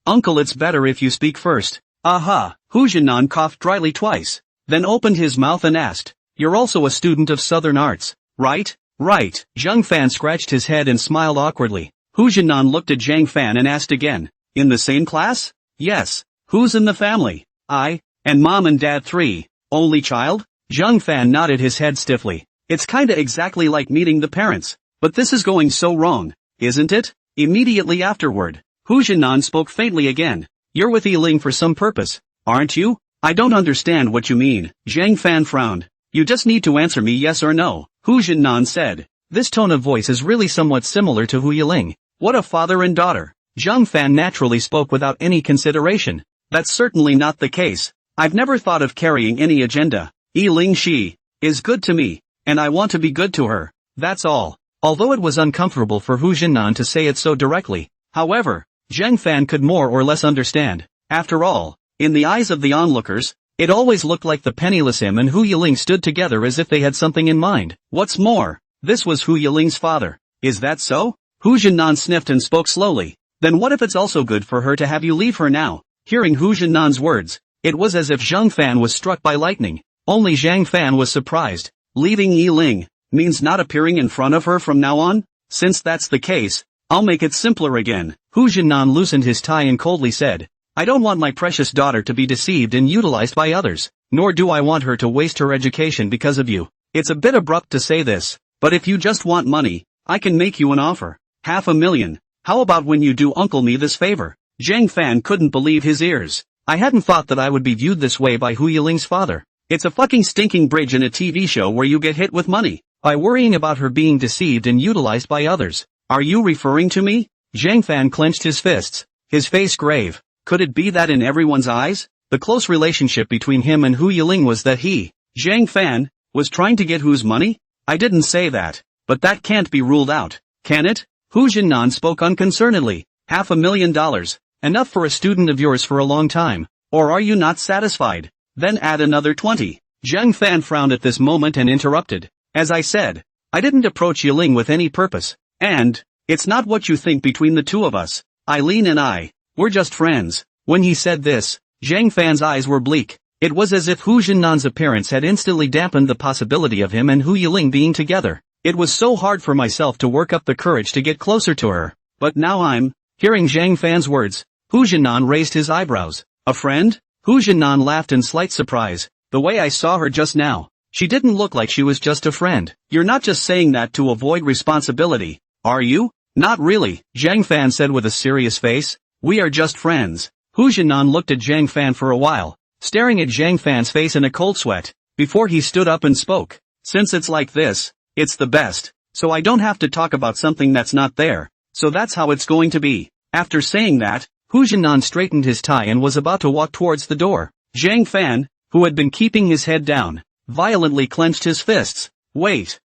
Uncle, it's better if you speak first. Aha. Hu Jinan coughed dryly twice, then opened his mouth and asked, You're also a student of Southern arts, right? Right. Zhang Fan scratched his head and smiled awkwardly. Hu Jinan looked at Zhang Fan and asked again, In the same class? Yes. Who's in the family? I, and Mom and Dad 3. Only child? Zhang Fan nodded his head stiffly. It's kinda exactly like meeting the parents. But this is going so wrong, isn't it? Immediately afterward, Hu Jinan spoke faintly again. You're with Yiling for some purpose, aren't you? I don't understand what you mean. Zhang Fan frowned. You just need to answer me yes or no, Hu Jinan said. This tone of voice is really somewhat similar to Hu Yiling. What a father and daughter. Zhang Fan naturally spoke without any consideration. That's certainly not the case. I've never thought of carrying any agenda. Yiling she is good to me, and I want to be good to her. That's all. Although it was uncomfortable for Hu Jinan to say it so directly, however, Zhang Fan could more or less understand. After all, in the eyes of the onlookers, it always looked like the penniless him and Hu Yiling stood together as if they had something in mind. What's more, this was Hu Yiling's father. Is that so? Hu Jinan sniffed and spoke slowly. Then what if it's also good for her to have you leave her now? Hearing Hu Jinan's words, it was as if Zhang Fan was struck by lightning. Only Zhang Fan was surprised. Leaving Yiling means not appearing in front of her from now on? Since that's the case, I'll make it simpler again. Hu Jinan loosened his tie and coldly said, I don't want my precious daughter to be deceived and utilized by others, nor do I want her to waste her education because of you. It's a bit abrupt to say this, but if you just want money, I can make you an offer. $500,000. How about when you do Uncle me this favor? Zhang Fan couldn't believe his ears. I hadn't thought that I would be viewed this way by Hu Yiling's father. It's a fucking stinking bridge in a TV show where you get hit with money by worrying about her being deceived and utilized by others. Are you referring to me? Zhang Fan clenched his fists, his face grave. Could it be that in everyone's eyes, the close relationship between him and Hu Yiling was that he, Zhang Fan, was trying to get Hu's money? I didn't say that, but that can't be ruled out, can it? Hu Jinan spoke unconcernedly. $500,000. Enough for a student of yours for a long time. Or are you not satisfied? Then add another 20. Zhang Fan frowned at this moment and interrupted. As I said, I didn't approach Yiling with any purpose. And, it's not what you think between the two of us. Eileen and I, we're just friends. When he said this, Zhang Fan's eyes were bleak. It was as if Hu Jinnan's appearance had instantly dampened the possibility of him and Hu Yiling being together. It was so hard for myself to work up the courage to get closer to her. But now I'm, hearing Zhang Fan's words, Hu Jinnan raised his eyebrows. A friend? Hu Jinnan laughed in slight surprise. The way I saw her just now, she didn't look like she was just a friend. You're not just saying that to avoid responsibility, are you? Not really, Zhang Fan said with a serious face. We are just friends. Hu Jinnan looked at Zhang Fan for a while, staring at Zhang Fan's face in a cold sweat, before he stood up and spoke. Since it's like this, it's the best, so I don't have to talk about something that's not there, so that's how it's going to be. After saying that, Hu Jinnan straightened his tie and was about to walk towards the door. Zhang Fan, who had been keeping his head down, violently clenched his fists. Wait.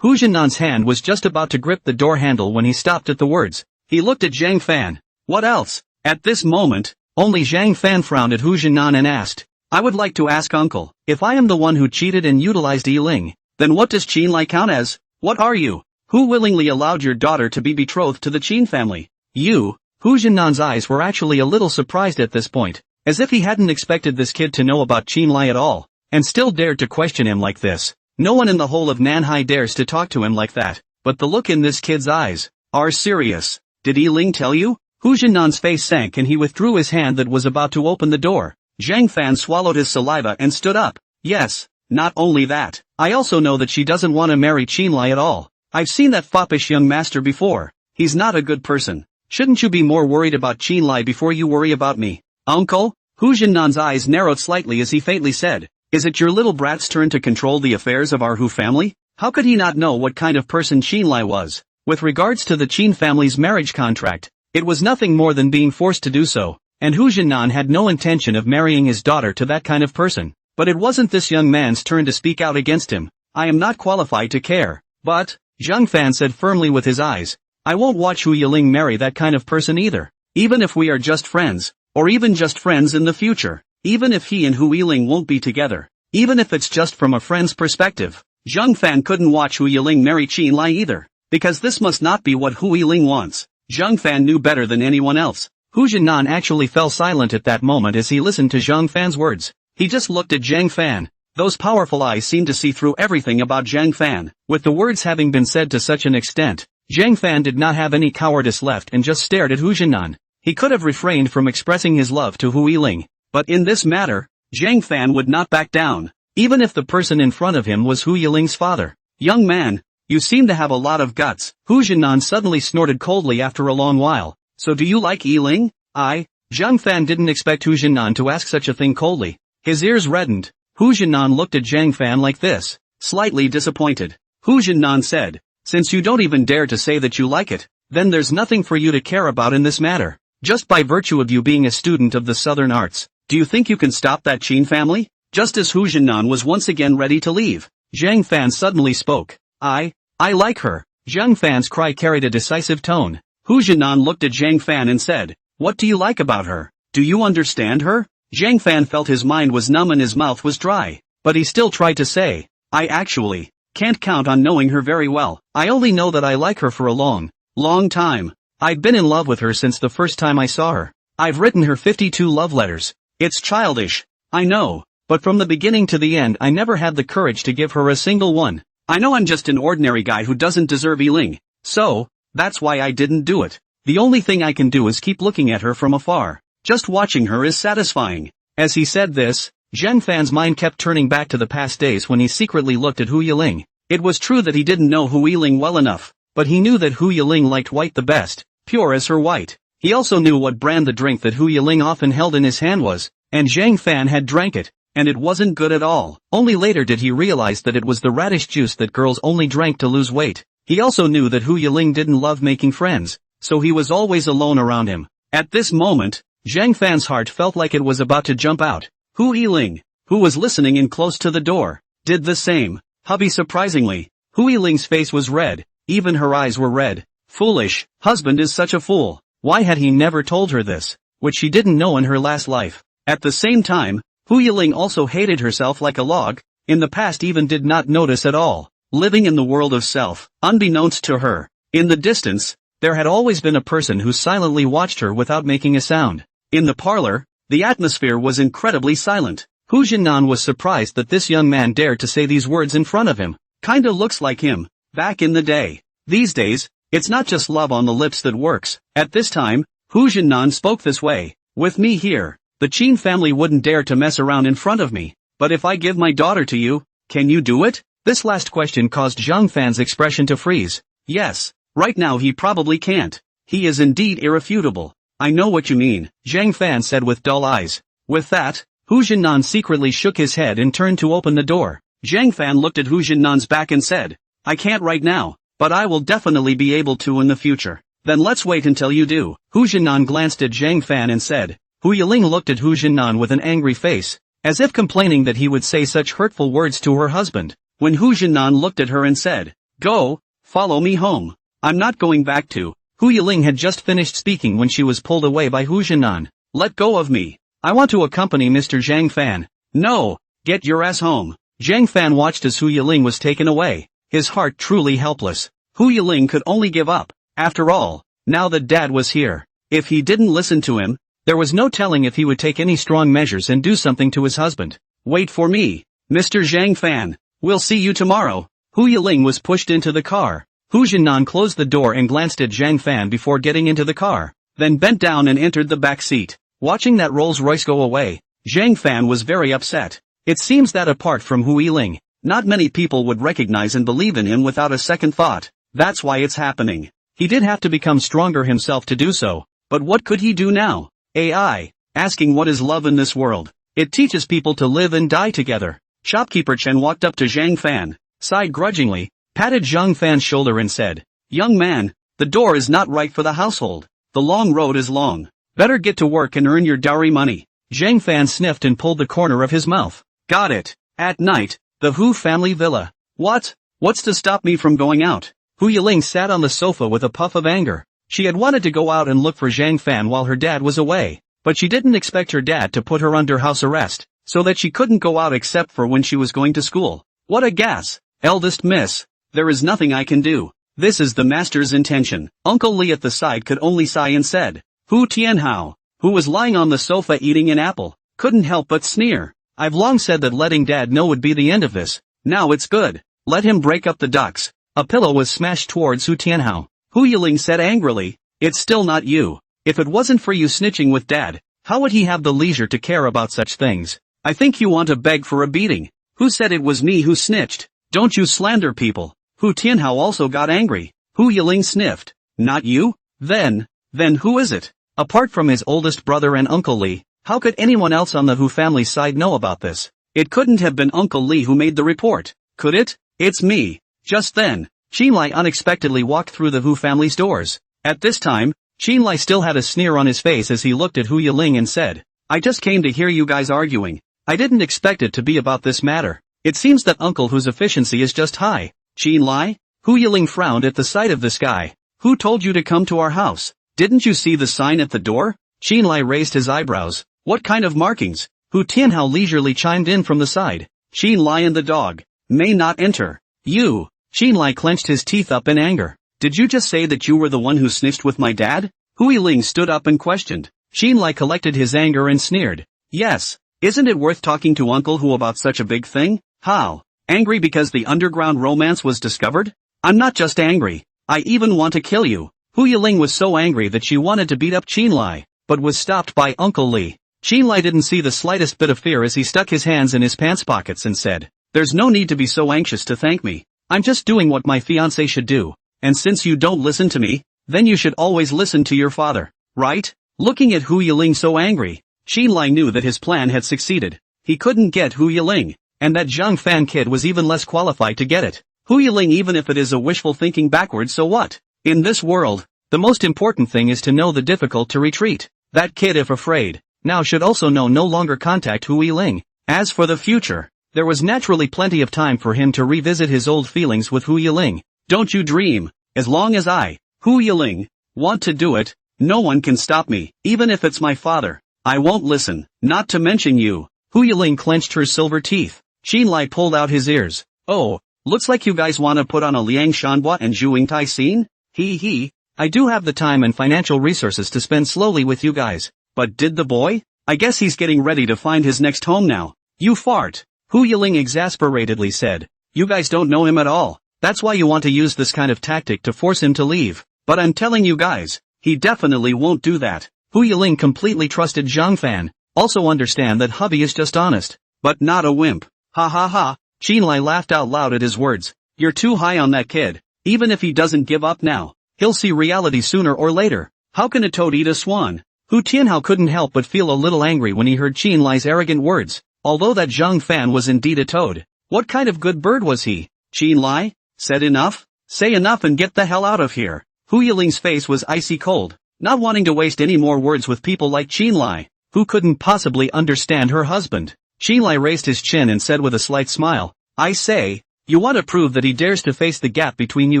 Hu Jinnan's hand was just about to grip the door handle when he stopped at the words. He looked at Zhang Fan. What else? At this moment, only Zhang Fan frowned at Hu Jinnan and asked, I would like to ask uncle, if I am the one who cheated and utilized Yiling, then what does Qin Lai count as? What are you? Who willingly allowed your daughter to be betrothed to the Qin family? You? Hu Jinnan's eyes were actually a little surprised at this point, as if he hadn't expected this kid to know about Qin Lai at all, and still dared to question him like this. No one in the whole of Nanhai dares to talk to him like that, but the look in this kid's eyes are serious. Did Yiling tell you? Hu Jinnan's face sank and he withdrew his hand that was about to open the door. Zhang Fan swallowed his saliva and stood up. Yes, not only that, I also know that she doesn't want to marry Qin Lai at all. I've seen that foppish young master before. He's not a good person. Shouldn't you be more worried about Qin Lai before you worry about me? Uncle? Hu Jinnan's eyes narrowed slightly as he faintly said, is it your little brat's turn to control the affairs of our Hu family? How could he not know what kind of person Qin Lai was? With regards to the Qin family's marriage contract, it was nothing more than being forced to do so, and Hu Jinnan had no intention of marrying his daughter to that kind of person. But it wasn't this young man's turn to speak out against him. I am not qualified to care. But, Zhang Fan said firmly with his eyes, I won't watch Hu Yiling marry that kind of person either. Even if we are just friends, or even just friends in the future. Even if he and Hu Yiling won't be together. Even if it's just from a friend's perspective. Zhang Fan couldn't watch Hu Yiling marry Qin Lai either. Because this must not be what Hu Yiling wants. Zhang Fan knew better than anyone else. Hu Jinnan actually fell silent at that moment as he listened to Zhang Fan's words. He just looked at Zhang Fan. Those powerful eyes seemed to see through everything about Zhang Fan. With the words having been said to such an extent, Zhang Fan did not have any cowardice left and just stared at Hu Jinnan. He could have refrained from expressing his love to Hu Yiling. But in this matter, Zhang Fan would not back down, even if the person in front of him was Hu Yiling's father. Young man, you seem to have a lot of guts. Hu Jinnan suddenly snorted coldly after a long while. So do you like Yiling? Zhang Fan didn't expect Hu Jinnan to ask such a thing coldly. His ears reddened. Hu Jinnan looked at Zhang Fan like this, slightly disappointed. Hu Jinnan said, since you don't even dare to say that you like it, then there's nothing for you to care about in this matter. Just by virtue of you being a student of the Southern Arts, do you think you can stop that Qin family? Just as Hu Jinnan was once again ready to leave, Zhang Fan suddenly spoke. I like her. Zhang Fan's cry carried a decisive tone. Hu Jinnan looked at Zhang Fan and said, what do you like about her? Do you understand her? Zhang Fan felt his mind was numb and his mouth was dry, but he still tried to say, I actually can't count on knowing her very well. I only know that I like her for a long time. I've been in love with her since the first time I saw her. I've written her 52 love letters. It's childish, I know, but from the beginning to the end I never had the courage to give her a single one. I know I'm just an ordinary guy who doesn't deserve Yiling, so, that's why I didn't do it. The only thing I can do is keep looking at her from afar. Just watching her is satisfying. As he said this, Zhang Fan's mind kept turning back to the past days when he secretly looked at Hu Yiling. It was true that he didn't know Hu Yiling well enough, but he knew that Hu Yiling liked white the best, pure as her white. He also knew what brand the drink that Hu Yiling often held in his hand was, and Zhang Fan had drank it, and it wasn't good at all. Only later did he realize that it was the radish juice that girls only drank to lose weight. He also knew that Hu Yiling didn't love making friends, so he was always alone around him. At this moment, Zhang Fan's heart felt like it was about to jump out. Hu Yiling, who was listening in close to the door, did the same. Hubby surprisingly, Hu Yiling's face was red, even her eyes were red. Foolish, husband is such a fool. Why had he never told her this, which she didn't know in her last life? At the same time, Hu Yiling also hated herself like a log, in the past even did not notice at all, living in the world of self, unbeknownst to her. In the distance, there had always been a person who silently watched her without making a sound. In the parlor, the atmosphere was incredibly silent. Hu Jinnan was surprised that this young man dared to say these words in front of him. Kinda looks like him, back in the day. These days, it's not just love on the lips that works. At this time, Hu Jinnan spoke this way. With me here, the Qin family wouldn't dare to mess around in front of me. But if I give my daughter to you, can you do it? This last question caused Zhang Fan's expression to freeze. Yes, right now he probably can't. He is indeed irrefutable. I know what you mean, Zhang Fan said with dull eyes. With that, Hu Jinnan secretly shook his head and turned to open the door. Zhang Fan looked at Hu Jinnan's back and said, I can't right now, but I will definitely be able to in the future. Then let's wait until you do. Hu Jinnan glanced at Zhang Fan and said. Hu Yiling looked at Hu Jinnan with an angry face, as if complaining that he would say such hurtful words to her husband. When Hu Jinnan looked at her and said, Go, follow me home. I'm not going back to. Hu Yiling had just finished speaking when she was pulled away by Hu Jinnan. Let go of me. I want to accompany Mr. Zhang Fan. No, get your ass home. Zhang Fan watched as Hu Yiling was taken away, his heart truly helpless. Hu Yiling could only give up. After all, now that Dad was here, if he didn't listen to him, there was no telling if he would take any strong measures and do something to his husband. Wait for me, Mr. Zhang Fan. We'll see you tomorrow. Hu Yiling was pushed into the car. Hu Jinnan closed the door and glanced at Zhang Fan before getting into the car, then bent down and entered the back seat. Watching that Rolls-Royce go away, Zhang Fan was very upset. It seems that apart from Hu Yiling, not many people would recognize and believe in him without a second thought. That's why it's happening. He did have to become stronger himself to do so, but what could he do now? AI, asking what is love in this world. It teaches people to live and die together. Shopkeeper Chen walked up to Zhang Fan, sighed grudgingly, patted Zhang Fan's shoulder and said, Young man, the door is not right for the household. The long road is long. Better get to work and earn your dowry money. Zhang Fan sniffed and pulled the corner of his mouth. Got it. At night, the Hu family villa. What? What's to stop me from going out? Hu Yiling sat on the sofa with a puff of anger. She had wanted to go out and look for Zhang Fan while her dad was away, but she didn't expect her dad to put her under house arrest, so that she couldn't go out except for when she was going to school. What a gas! Eldest miss. There is nothing I can do. This is the master's intention. Uncle Li at the side could only sigh and said. Hu Tianhao, who was lying on the sofa eating an apple, couldn't help but sneer. I've long said that letting Dad know would be the end of this. Now it's good. Let him break up the ducks. A pillow was smashed towards Hu Tianhao. Hu Yiling said angrily, It's still not you. If it wasn't for you snitching with Dad, how would he have the leisure to care about such things? I think you want to beg for a beating. Who said it was me who snitched? Don't you slander people. Hu Tianhao also got angry. Hu Yiling sniffed. Not you? Then who is it? Apart from his oldest brother and Uncle Li, how could anyone else on the Hu family side know about this? It couldn't have been Uncle Li who made the report, could it? It's me. Just then, Qinlai unexpectedly walked through the Hu family's doors. At this time, Qinlai still had a sneer on his face as he looked at Hu Yiling and said, I just came to hear you guys arguing. I didn't expect it to be about this matter. It seems that Uncle Hu's efficiency is just high. Qinlai? Hu Yiling frowned at the sight of this guy. Who told you to come to our house? Didn't you see the sign at the door? Qinlai raised his eyebrows. What kind of markings? Hu Tianhao leisurely chimed in from the side. Qinlai and the dog may not enter. You. Qinlai clenched his teeth up in anger. Did you just say that you were the one who snitched with my dad? Hu Yiling stood up and questioned. Qinlai collected his anger and sneered. Yes. Isn't it worth talking to Uncle Hu about such a big thing? How? Angry because the underground romance was discovered? I'm not just angry. I even want to kill you. Hu Yiling was so angry that she wanted to beat up Qinlai, but was stopped by Uncle Li. Qinlai didn't see the slightest bit of fear as he stuck his hands in his pants pockets and said, There's no need to be so anxious to thank me. I'm just doing what my fiancé should do, and since you don't listen to me, then you should always listen to your father, right? Looking at Hu Yiling so angry, Qinlai knew that his plan had succeeded. He couldn't get Hu Yiling, and that Zhang Fan kid was even less qualified to get it. Hu Yiling, even if it is a wishful thinking backwards, so what? In this world, the most important thing is to know the difficult to retreat. That kid, if afraid, now should also know no longer contact Hu Yiling. As for the future, there was naturally plenty of time for him to revisit his old feelings with Hu Yiling. Don't you dream, as long as I, Hu Yiling, want to do it, No one can stop me, even if it's my father. I won't listen, not to mention you. Hu Yiling clenched her silver teeth. Qinlai pulled out his ears. Oh, looks like you guys wanna put on a Liang Shanhua and Zhuing Tai scene? He. I do have the time and financial resources to spend slowly with you guys. But did the boy? I guess he's getting ready to find his next home now. You fart. Hu Yiling exasperatedly said. You guys don't know him at all. That's why you want to use this kind of tactic to force him to leave. But I'm telling you guys, he definitely won't do that. Hu Yiling completely trusted Zhang Fan. Also understand that hubby is just honest. But not a wimp. Ha ha ha. Qinlai laughed out loud at his words. You're too high on that kid. Even if he doesn't give up now, he'll see reality sooner or later. How can a toad eat a swan? Hu Tianhao couldn't help but feel a little angry when he heard Qinlai's arrogant words. Although that Zhang Fan was indeed a toad, what kind of good bird was he? Qinlai? Said enough? Say enough and get the hell out of here. Hu Yiling's face was icy cold, not wanting to waste any more words with people like Qinlai, who couldn't possibly understand her husband. Qinlai raised his chin and said with a slight smile, I say, you want to prove that he dares to face the gap between you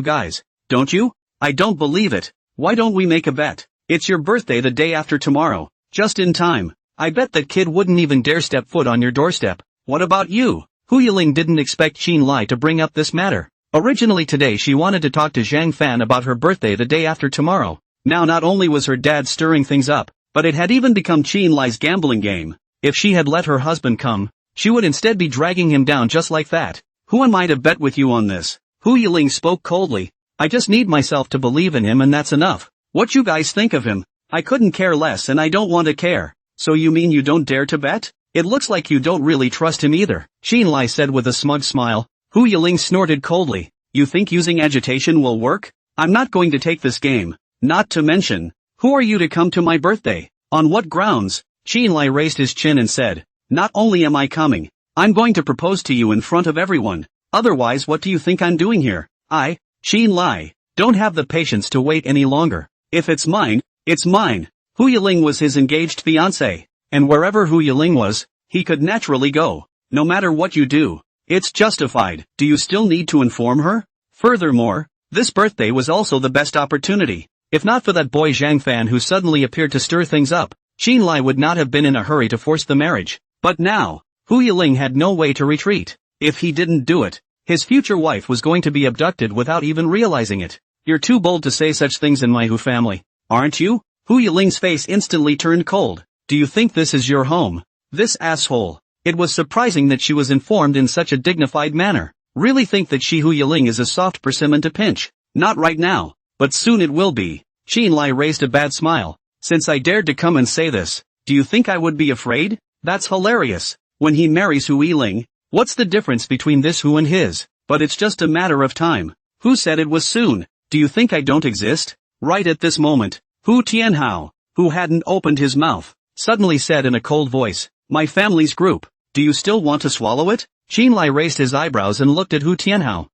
guys, don't you? I don't believe it. Why don't we make a bet? It's your birthday the day after tomorrow, just in time. I bet that kid wouldn't even dare step foot on your doorstep. What about you? Hu Yiling didn't expect Qinlai to bring up this matter. Originally today she wanted to talk to Zhang Fan about her birthday the day after tomorrow. Now not only was her dad stirring things up, but it had even become Qinlai's gambling game. If she had let her husband come, she would instead be dragging him down just like that. Who am I to bet with you on this? Hu Yiling spoke coldly. I just need myself to believe in him and that's enough. What you guys think of him? I couldn't care less and I don't want to care. So you mean you don't dare to bet? It looks like you don't really trust him either, Qinlai said with a smug smile. Hu Yiling snorted coldly. You think using agitation will work? I'm not going to take this game. Not to mention, who are you to come to my birthday? On what grounds? Qinlai raised his chin and said, not only am I coming, I'm going to propose to you in front of everyone. Otherwise what do you think I'm doing here? I, Qinlai, don't have the patience to wait any longer. If it's mine, it's mine. Hu Yiling was his engaged fiancé, and wherever Hu Yiling was, he could naturally go. No matter what you do, it's justified. Do you still need to inform her? Furthermore, this birthday was also the best opportunity. If not for that boy Zhang Fan who suddenly appeared to stir things up, Qinlai would not have been in a hurry to force the marriage. But now, Hu Yiling had no way to retreat. If he didn't do it, his future wife was going to be abducted without even realizing it. You're too bold to say such things in my Hu family, aren't you? Hu Yiling's face instantly turned cold. Do you think this is your home? This asshole. It was surprising that she was informed in such a dignified manner. Really think that she Hu Yiling is a soft persimmon to pinch? Not right now, but soon it will be. Qinlai raised a bad smile. Since I dared to come and say this, do you think I would be afraid? That's hilarious. When he marries Hu Yiling, what's the difference between this Hu and his? But it's just a matter of time. Who said it was soon? Do you think I don't exist? Right at this moment, Hu Tianhao, who hadn't opened his mouth, suddenly said in a cold voice, my family's group. Do you still want to swallow it? Qinlai raised his eyebrows and looked at Hu Tianhao.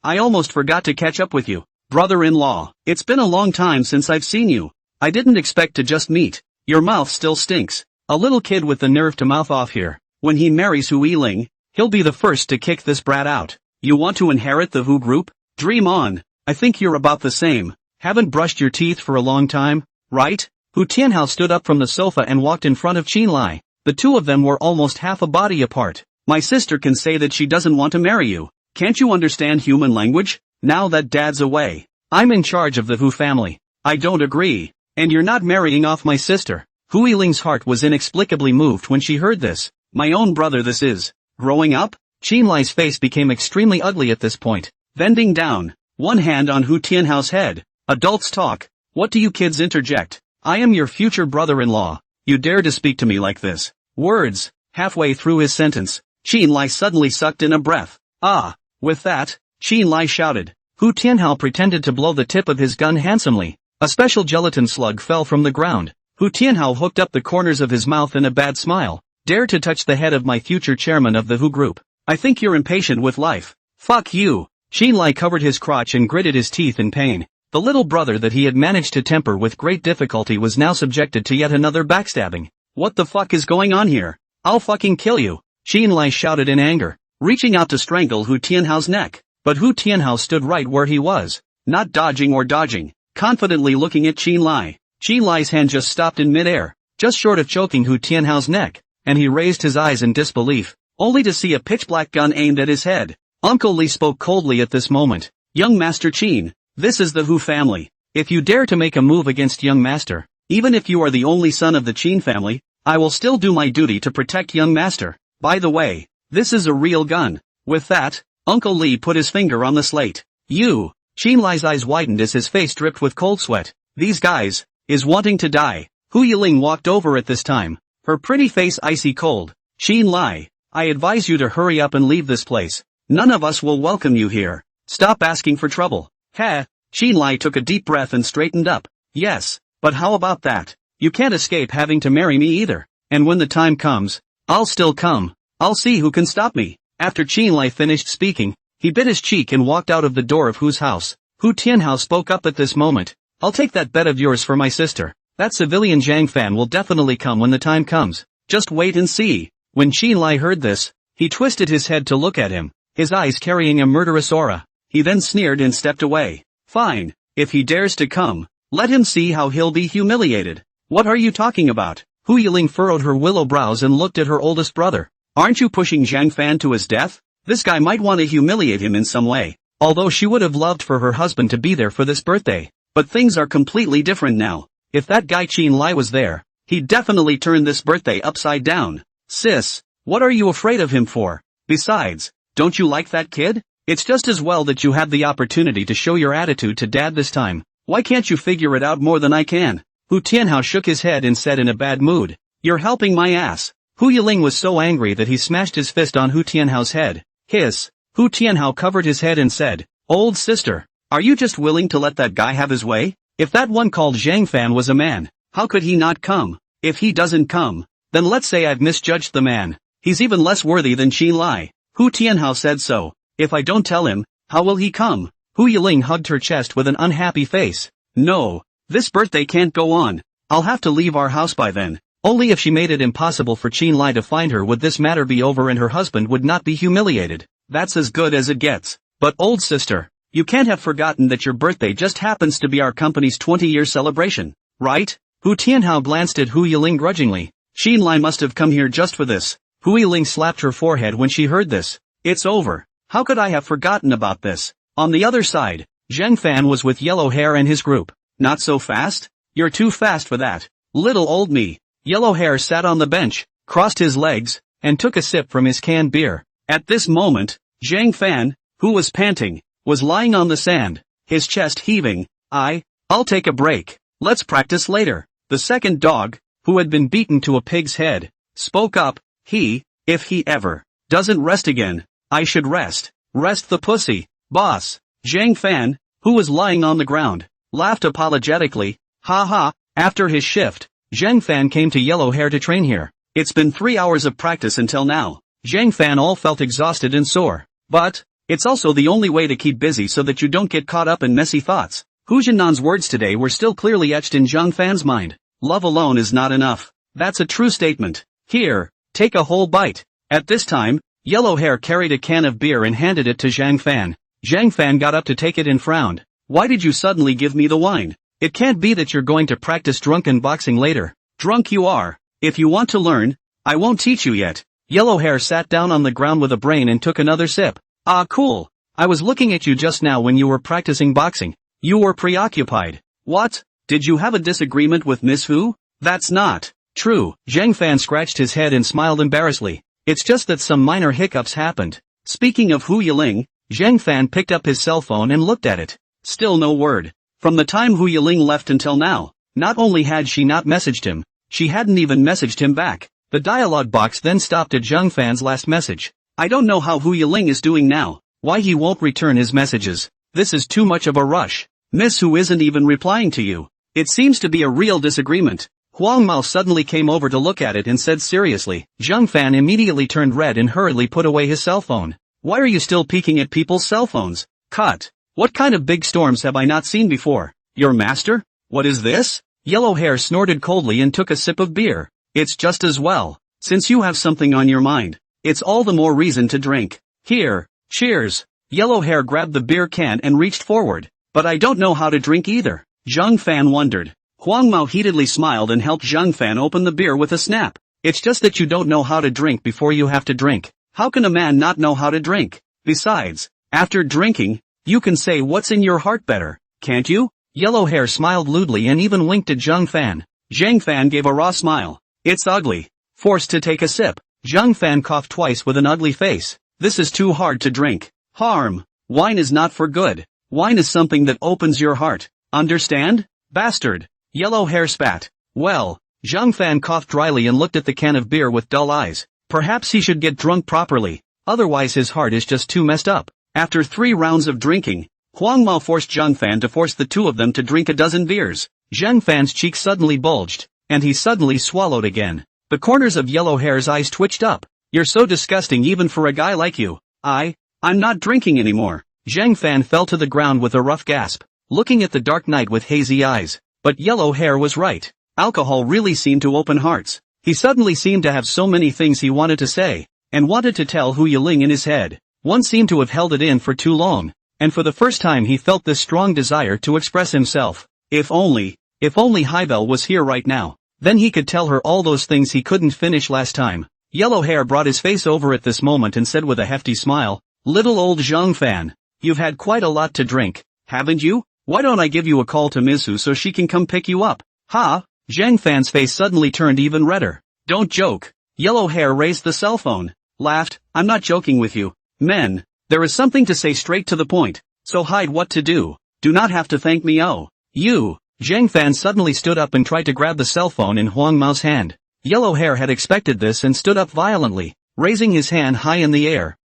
I almost forgot to catch up with you. Brother-in-law, it's been a long time since I've seen you. I didn't expect to just meet. Your mouth still stinks. A little kid with the nerve to mouth off here. When he marries Hu Yiling, he'll be the first to kick this brat out. You want to inherit the Hu group? Dream on. I think you're about the same. Haven't brushed your teeth for a long time, right? Hu Tianhao stood up from the sofa and walked in front of Qinlai. The two of them were almost half a body apart. My sister can say that she doesn't want to marry you. Can't you understand human language? Now that dad's away, I'm in charge of the Hu family. I don't agree. And you're not marrying off my sister. Hu Yiling's heart was inexplicably moved when she heard this. My own brother this is. Growing up? Qinlai's face became extremely ugly at this point. Bending down, one hand on Hu Tianhao's head. Adults talk. What do you kids interject? I am your future brother-in-law. You dare to speak to me like this? Words. Halfway through his sentence, Qinlai suddenly sucked in a breath. Ah! With that, Qinlai shouted. Hu Tianhao pretended to blow the tip of his gun handsomely. A special gelatin slug fell from the ground. Hu Tianhao hooked up the corners of his mouth in a bad smile. Dare to touch the head of my future chairman of the Hu group. I think you're impatient with life. Fuck you. Qinlai covered his crotch and gritted his teeth in pain. The little brother that he had managed to temper with great difficulty was now subjected to yet another backstabbing. What the fuck is going on here? I'll fucking kill you. Qinlai shouted in anger, reaching out to strangle Hu Tianhao's neck. But Hu Tianhao stood right where he was, not dodging or dodging, confidently looking at Qin Lai. Qin Lai's hand just stopped in midair, just short of choking Hu Tianhao's neck, and he raised his eyes in disbelief, only to see a pitch-black gun aimed at his head. Uncle Li spoke coldly at this moment. Young Master Qin, this is the Hu family. If you dare to make a move against young Master, even if you are the only son of the Qin family, I will still do my duty to protect young Master. By the way, this is a real gun. With that, Uncle Li put his finger on the slate. You! Qin Lai's eyes widened as his face dripped with cold sweat. These guys, is wanting to die. Hu Yiling walked over at this time, her pretty face icy cold. Qin Lai, I advise you to hurry up and leave this place. None of us will welcome you here. Stop asking for trouble. Heh. Qin Lai took a deep breath and straightened up. Yes, but how about that? You can't escape having to marry me either. And when the time comes, I'll still come. I'll see who can stop me. After Qin Lai finished speaking, he bit his cheek and walked out of the door of Hu's house. Hu Tianhao spoke up at this moment. I'll take that bet of yours for my sister. That civilian Zhang Fan will definitely come when the time comes. Just wait and see. When Qin Lai heard this, he twisted his head to look at him, his eyes carrying a murderous aura. He then sneered and stepped away. Fine, if he dares to come, let him see how he'll be humiliated. What are you talking about? Hu Yiling furrowed her willow brows and looked at her oldest brother. Aren't you pushing Zhang Fan to his death? This guy might want to humiliate him in some way. Although she would have loved for her husband to be there for this birthday. But things are completely different now. If that guy Qin Lai was there, he'd definitely turn this birthday upside down. Sis, what are you afraid of him for? Besides, don't you like that kid? It's just as well that you had the opportunity to show your attitude to Dad this time. Why can't you figure it out more than I can? Hu Tianhao shook his head and said in a bad mood. You're helping my ass. Hu Yiling was so angry that he smashed his fist on Hu Tianhao's head. Hiss. Hu Tianhao covered his head and said, Old sister, are you just willing to let that guy have his way? If that one called Zhang Fan was a man, how could he not come? If he doesn't come, then let's say I've misjudged the man. He's even less worthy than Qin Lai. Hu Tianhao said so. If I don't tell him, how will he come? Hu Yiling hugged her chest with an unhappy face. No, this birthday can't go on. I'll have to leave our house by then. Only if she made it impossible for Qin Lai to find her would this matter be over and her husband would not be humiliated. That's as good as it gets. But old sister, you can't have forgotten that your birthday just happens to be our company's 20-year celebration, right? Hu Tianhao glanced at Hu Yiling grudgingly. Qin Lai must have come here just for this. Hu Yiling slapped her forehead when she heard this. It's over. How could I have forgotten about this? On the other side, Zhang Fan was with yellow hair and his group. Not so fast? You're too fast for that. Little old me. Yellow hair sat on the bench, crossed his legs, and took a sip from his canned beer. At this moment, Zhang Fan, who was panting, was lying on the sand, his chest heaving. I'll take a break. Let's practice later. The second dog, who had been beaten to a pig's head, spoke up. If he ever doesn't rest again, I should rest. Rest the pussy, boss. Zhang Fan, who was lying on the ground, laughed apologetically. Ha ha. After his shift, Zhang Fan came to Yellow Hair to train here. It's been 3 hours of practice until now. Zhang Fan all felt exhausted and sore. But, it's also the only way to keep busy so that you don't get caught up in messy thoughts. Hu Jinnan's words today were still clearly etched in Zhang Fan's mind. Love alone is not enough. That's a true statement. Here, take a whole bite. At this time, Yellow Hair carried a can of beer and handed it to Zhang Fan. Zhang Fan got up to take it and frowned. Why did you suddenly give me the wine? It can't be that you're going to practice drunken boxing later. Drunk you are. If you want to learn, I won't teach you yet. Yellow Hair sat down on the ground with a brain and took another sip. Ah, cool. I was looking at you just now when you were practicing boxing. You were preoccupied. What? Did you have a disagreement with Miss Hu? That's not true. Zhang Fan scratched his head and smiled embarrassedly. It's just that some minor hiccups happened. Speaking of Hu Yiling, Zhang Fan picked up his cell phone and looked at it. Still no word. From the time Hu Yiling left until now, not only had she not messaged him, she hadn't even messaged him back. The dialogue box then stopped at Zhang Fan's last message. I don't know how Hu Yiling is doing now, why he won't return his messages. This is too much of a rush. Miss Hu isn't even replying to you. It seems to be a real disagreement. Huang Mao suddenly came over to look at it and said seriously. Zhang Fan immediately turned red and hurriedly put away his cell phone. Why are you still peeking at people's cell phones? Cut. What kind of big storms have I not seen before? Your master? What is this? Yellow Hair snorted coldly and took a sip of beer. It's just as well. Since you have something on your mind, it's all the more reason to drink. Here, cheers. Yellow Hair grabbed the beer can and reached forward. But I don't know how to drink either. Zhang Fan wondered. Huang Mao heatedly smiled and helped Zhang Fan open the beer with a snap. It's just that you don't know how to drink before you have to drink. How can a man not know how to drink? Besides, after drinking, you can say what's in your heart better, can't you? Yellow Hair smiled lewdly and even winked at Zhang Fan. Zhang Fan gave a raw smile. It's ugly. Forced to take a sip. Zhang Fan coughed twice with an ugly face. This is too hard to drink. Harm. Wine is not for good. Wine is something that opens your heart. Understand? Bastard. Yellow Hair spat. Well, Zhang Fan coughed dryly and looked at the can of beer with dull eyes. Perhaps he should get drunk properly. Otherwise his heart is just too messed up. After 3 rounds of drinking, Huang Mao forced Zhang Fan to force the two of them to drink a dozen beers. Zhang Fan's cheeks suddenly bulged, and he suddenly swallowed again. The corners of Yellow Hair's eyes twitched up. You're so disgusting even for a guy like you. I'm not drinking anymore. Zhang Fan fell to the ground with a rough gasp, looking at the dark night with hazy eyes. But Yellow Hair was right. Alcohol really seemed to open hearts. He suddenly seemed to have so many things he wanted to say, and wanted to tell Hu Yiling in his head. One seemed to have held it in for too long, and for the first time he felt this strong desire to express himself. If only Hybel was here right now, then he could tell her all those things he couldn't finish last time. Yellow Hair brought his face over at this moment and said with a hefty smile, Little old Zhang Fan, you've had quite a lot to drink, haven't you? Why don't I give you a call to Ms. Hu so she can come pick you up? Ha! Zhang Fan's face suddenly turned even redder. Don't joke. Yellow Hair raised the cell phone, laughed, I'm not joking with you. Men, there is something to say straight to the point, so hide what to do. Do not have to thank me. Oh, you. Zhang Fan suddenly stood up and tried to grab the cell phone in Huang Mao's hand. Yellow Hair had expected this and stood up violently, raising his hand high in the air.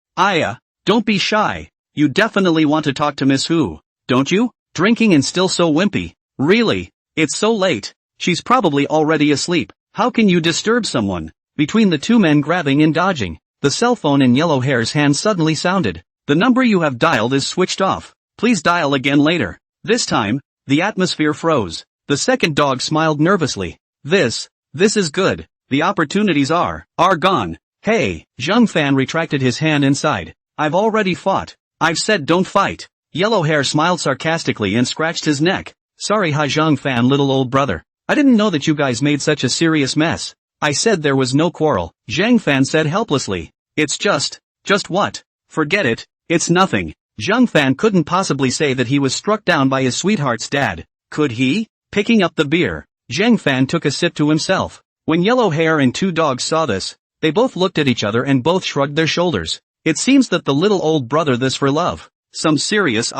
Don't be shy. You definitely want to talk to Miss Hu, don't you? Drinking and still so wimpy. Really? It's so late. She's probably already asleep. How can you disturb someone? Between the two men grabbing and dodging, the cell phone in Yellow Hair's hand suddenly sounded. The number you have dialed is switched off. Please dial again later. This time, the atmosphere froze. The second dog smiled nervously. This is good. The opportunities are gone. Hey, Zhang Fan retracted his hand inside. I've already fought. I've said don't fight. Yellow Hair smiled sarcastically and scratched his neck. Sorry Zhang Fan, little old brother. I didn't know that you guys made such a serious mess. I said there was no quarrel. Zhang Fan said helplessly. It's just what? Forget it. It's nothing. Zhang Fan couldn't possibly say that he was struck down by his sweetheart's dad. Could he? Picking up the beer, Zhang Fan took a sip to himself. When Yellow Hair and two dogs saw this, they both looked at each other and both shrugged their shoulders. It seems that the little old brother this for love. Some serious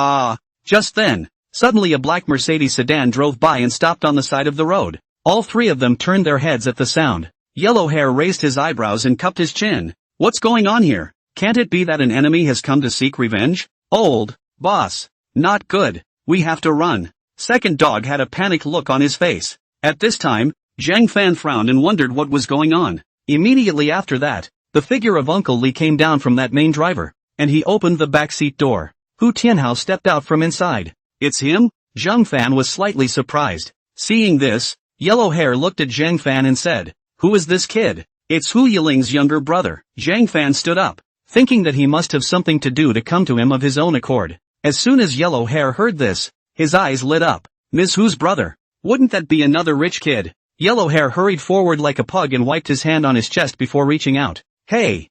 Just then, suddenly a black Mercedes sedan drove by and stopped on the side of the road. All three of them turned their heads at the sound. Yellow Hair raised his eyebrows and cupped his chin. What's going on here? Can't it be that an enemy has come to seek revenge? Old boss. Not good. We have to run. Second dog had a panicked look on his face. At this time, Zhang Fan frowned and wondered what was going on. Immediately after that, the figure of Uncle Li came down from that main driver, and he opened the backseat door. Hu Tianhao stepped out from inside. It's him? Zhang Fan was slightly surprised. Seeing this, Yellow Hair looked at Zhang Fan and said, Who is this kid? It's Hu Yiling's younger brother. Zhang Fan stood up, thinking that he must have something to do to come to him of his own accord. As soon as Yellow Hair heard this, his eyes lit up. Ms. Hu's brother? Wouldn't that be another rich kid? Yellow Hair hurried forward like a pug and wiped his hand on his chest before reaching out. Hey,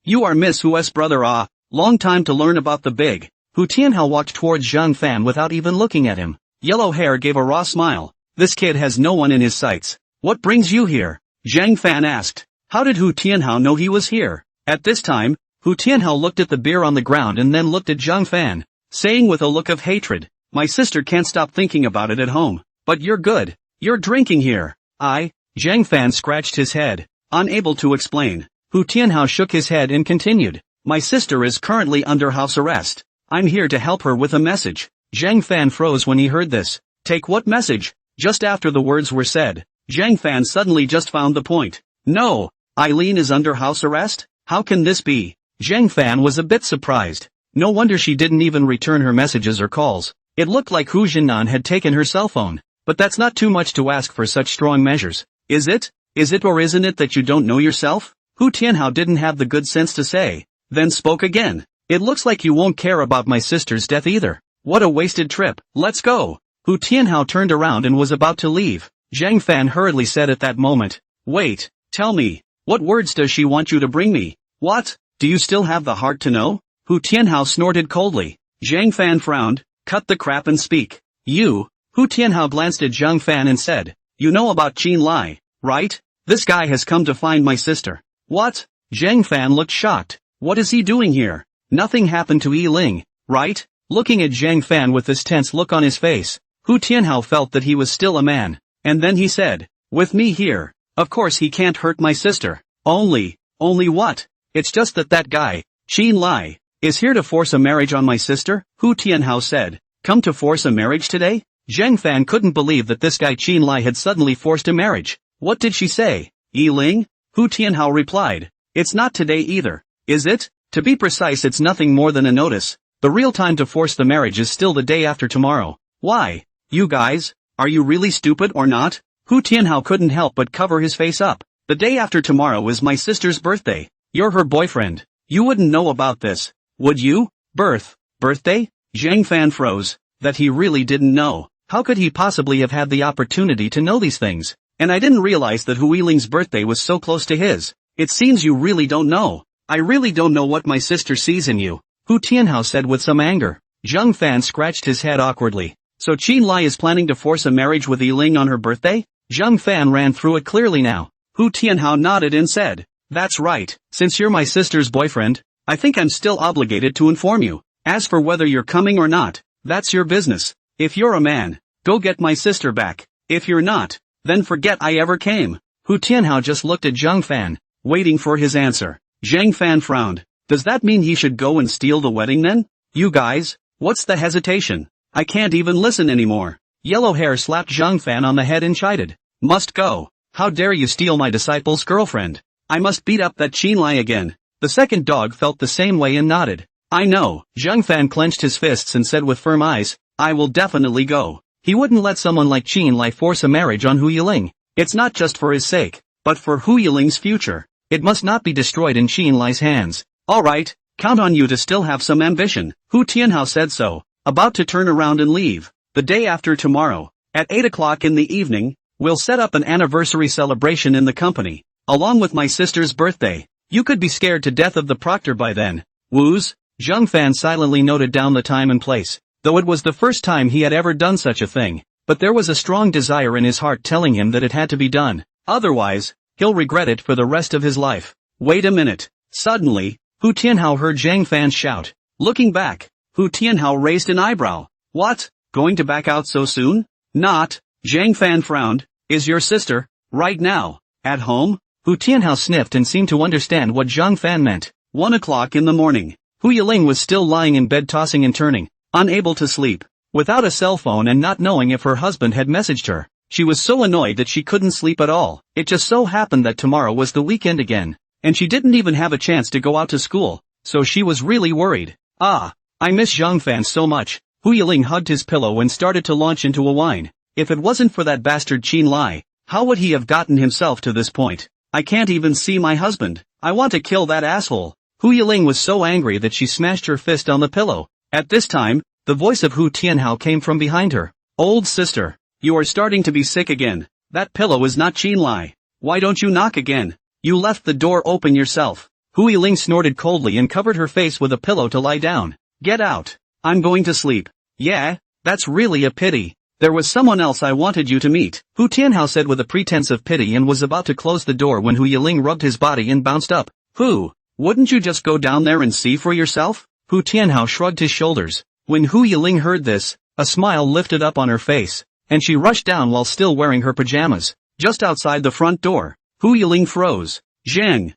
you are Miss Hu's brother. Long time to learn about the big. Hu Tianhao walked towards Zhang Fan without even looking at him. Yellow Hair gave a raw smile. This kid has no one in his sights. What brings you here? Zhang Fan asked. How did Hu Tianhao know he was here? At this time, Hu Tianhao looked at the beer on the ground and then looked at Zhang Fan, saying with a look of hatred, My sister can't stop thinking about it at home. But you're good. You're drinking here. Zhang Fan scratched his head, unable to explain. Hu Tianhao shook his head and continued. My sister is currently under house arrest. I'm here to help her with a message. Zhang Fan froze when he heard this. Take what message? Just after the words were said, Zhang Fan suddenly just found the point. No, Eileen is under house arrest? How can this be? Zhang Fan was a bit surprised. No wonder she didn't even return her messages or calls. It looked like Hu Jinnan had taken her cell phone. But that's not too much to ask for such strong measures. Is it? Is it or isn't it that you don't know yourself? Hu Tianhao didn't have the good sense to say. Then spoke again. It looks like you won't care about my sister's death either. What a wasted trip. Let's go. Hu Tianhao turned around and was about to leave. Zhang Fan hurriedly said at that moment, "Wait, tell me, what words does she want you to bring me? What? Do you still have the heart to know?" Hu Tianhao snorted coldly. Zhang Fan frowned, "Cut the crap and speak." "You?" Hu Tianhao glanced at Zhang Fan and said, "You know about Qin Lai, right? This guy has come to find my sister." "What?" Zhang Fan looked shocked. "What is he doing here? Nothing happened to Yi Ling, right?" Looking at Zhang Fan with this tense look on his face, Hu Tianhao felt that he was still a man. And then he said, "With me here, of course he can't hurt my sister. Only what? It's just that guy, Qin Lai, is here to force a marriage on my sister?" Hu Tianhao said, "Come to force a marriage today?" Zhang Fan couldn't believe that this guy Qin Lai had suddenly forced a marriage. "What did she say? Yi Ling?" Hu Tianhao replied, "It's not today either, is it? To be precise, it's nothing more than a notice. The real time to force the marriage is still the day after tomorrow." "Why? You guys, are you really stupid or not?" Hu Tianhao couldn't help but cover his face up. "The day after tomorrow is my sister's birthday. You're her boyfriend. You wouldn't know about this, would you?" Birthday? Zhang Fan froze. That he really didn't know. How could he possibly have had the opportunity to know these things? "And I didn't realize that Hu Yiling's birthday was so close to his. It seems you really don't know." "I really don't know what my sister sees in you," Hu Tianhao said with some anger. Zhang Fan scratched his head awkwardly. "So Qin Lai is planning to force a marriage with Yi Ling on her birthday?" Zhang Fan ran through it clearly now. Hu Tianhao nodded and said, "That's right. Since you're my sister's boyfriend, I think I'm still obligated to inform you. As for whether you're coming or not, that's your business. If you're a man, go get my sister back. If you're not, then forget I ever came." Hu Tianhao just looked at Zhang Fan, waiting for his answer. Zhang Fan frowned. "Does that mean he should go and steal the wedding then? You guys, what's the hesitation? I can't even listen anymore." Yellow Hair slapped Zhang Fan on the head and chided. "Must go. How dare you steal my disciple's girlfriend? I must beat up that Qin Lai again." The second dog felt the same way and nodded. "I know." Zhang Fan clenched his fists and said with firm eyes, "I will definitely go." He wouldn't let someone like Qin Lai force a marriage on Hu Yiling. It's not just for his sake, but for Hu Yiling's future. It must not be destroyed in Qin Lai's hands. "Alright, count on you to still have some ambition." Hu Tianhao said so, about to turn around and leave. "The day after tomorrow, at 8 o'clock in the evening, we'll set up an anniversary celebration in the company, along with my sister's birthday. You could be scared to death of the proctor by then." "Woos?" Zhang Fan silently noted down the time and place, though it was the first time he had ever done such a thing, but there was a strong desire in his heart telling him that it had to be done. Otherwise, he'll regret it for the rest of his life. "Wait a minute." Suddenly, Hu Tianhao heard Zhang Fan shout. Looking back, Hu Tianhao raised an eyebrow. "What? Going to back out so soon?" "Not." Zhang Fan frowned. "Is your sister, right now, at home?" Hu Tianhao sniffed and seemed to understand what Zhang Fan meant. 1 o'clock in the morning. Hu Yiling was still lying in bed tossing and turning, unable to sleep. Without a cell phone and not knowing if her husband had messaged her, she was so annoyed that she couldn't sleep at all. It just so happened that tomorrow was the weekend again, and she didn't even have a chance to go out to school, so she was really worried. "I miss Zhang Fan so much." Hu Yiling hugged his pillow and started to launch into a whine. If it wasn't for that bastard Qin Lai, how would he have gotten himself to this point? "I can't even see my husband. I want to kill that asshole." Hu Yiling was so angry that she smashed her fist on the pillow. At this time, the voice of Hu Tianhao came from behind her. "Old sister, you are starting to be sick again. That pillow is not Qin Lai. Why don't you knock again? You left the door open yourself." Hu Yiling snorted coldly and covered her face with a pillow to lie down. "Get out. I'm going to sleep." "Yeah, that's really a pity. There was someone else I wanted you to meet," Hu Tianhao said with a pretense of pity and was about to close the door when Hu Yiling rubbed his body and bounced up. "Who? Wouldn't you just go down there and see for yourself?" Hu Tianhao shrugged his shoulders. When Hu Yiling heard this, a smile lifted up on her face, and she rushed down while still wearing her pajamas. Just outside the front door, Hu Yiling froze. Zhang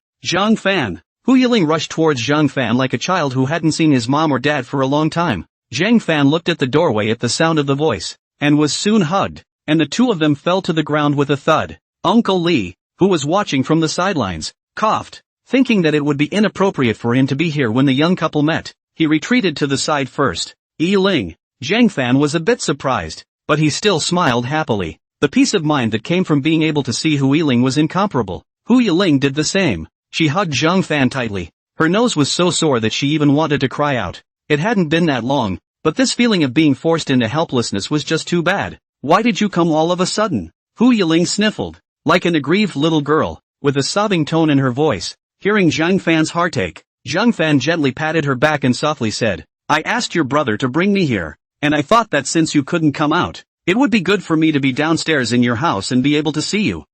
Fan." Hu Yiling rushed towards Zhang Fan like a child who hadn't seen his mom or dad for a long time. Zhang Fan looked at the doorway at the sound of the voice, and was soon hugged, and the two of them fell to the ground with a thud. Uncle Li, who was watching from the sidelines, coughed. Thinking that it would be inappropriate for him to be here when the young couple met, he retreated to the side first. "Yi Ling." Zhang Fan was a bit surprised, but he still smiled happily. The peace of mind that came from being able to see Hu Yiling was incomparable. Hu Yiling did the same. She hugged Zhang Fan tightly. Her nose was so sore that she even wanted to cry out. It hadn't been that long, But this feeling of being forced into helplessness was just too bad. Why did you come all of a sudden? Hu Yiling sniffled, like an aggrieved little girl, with a sobbing tone in her voice. Hearing Zhang Fan's heartache, Zhang Fan gently patted her back and softly said, I asked your brother to bring me here, and I thought that since you couldn't come out, it would be good for me to be downstairs in your house and be able to see you.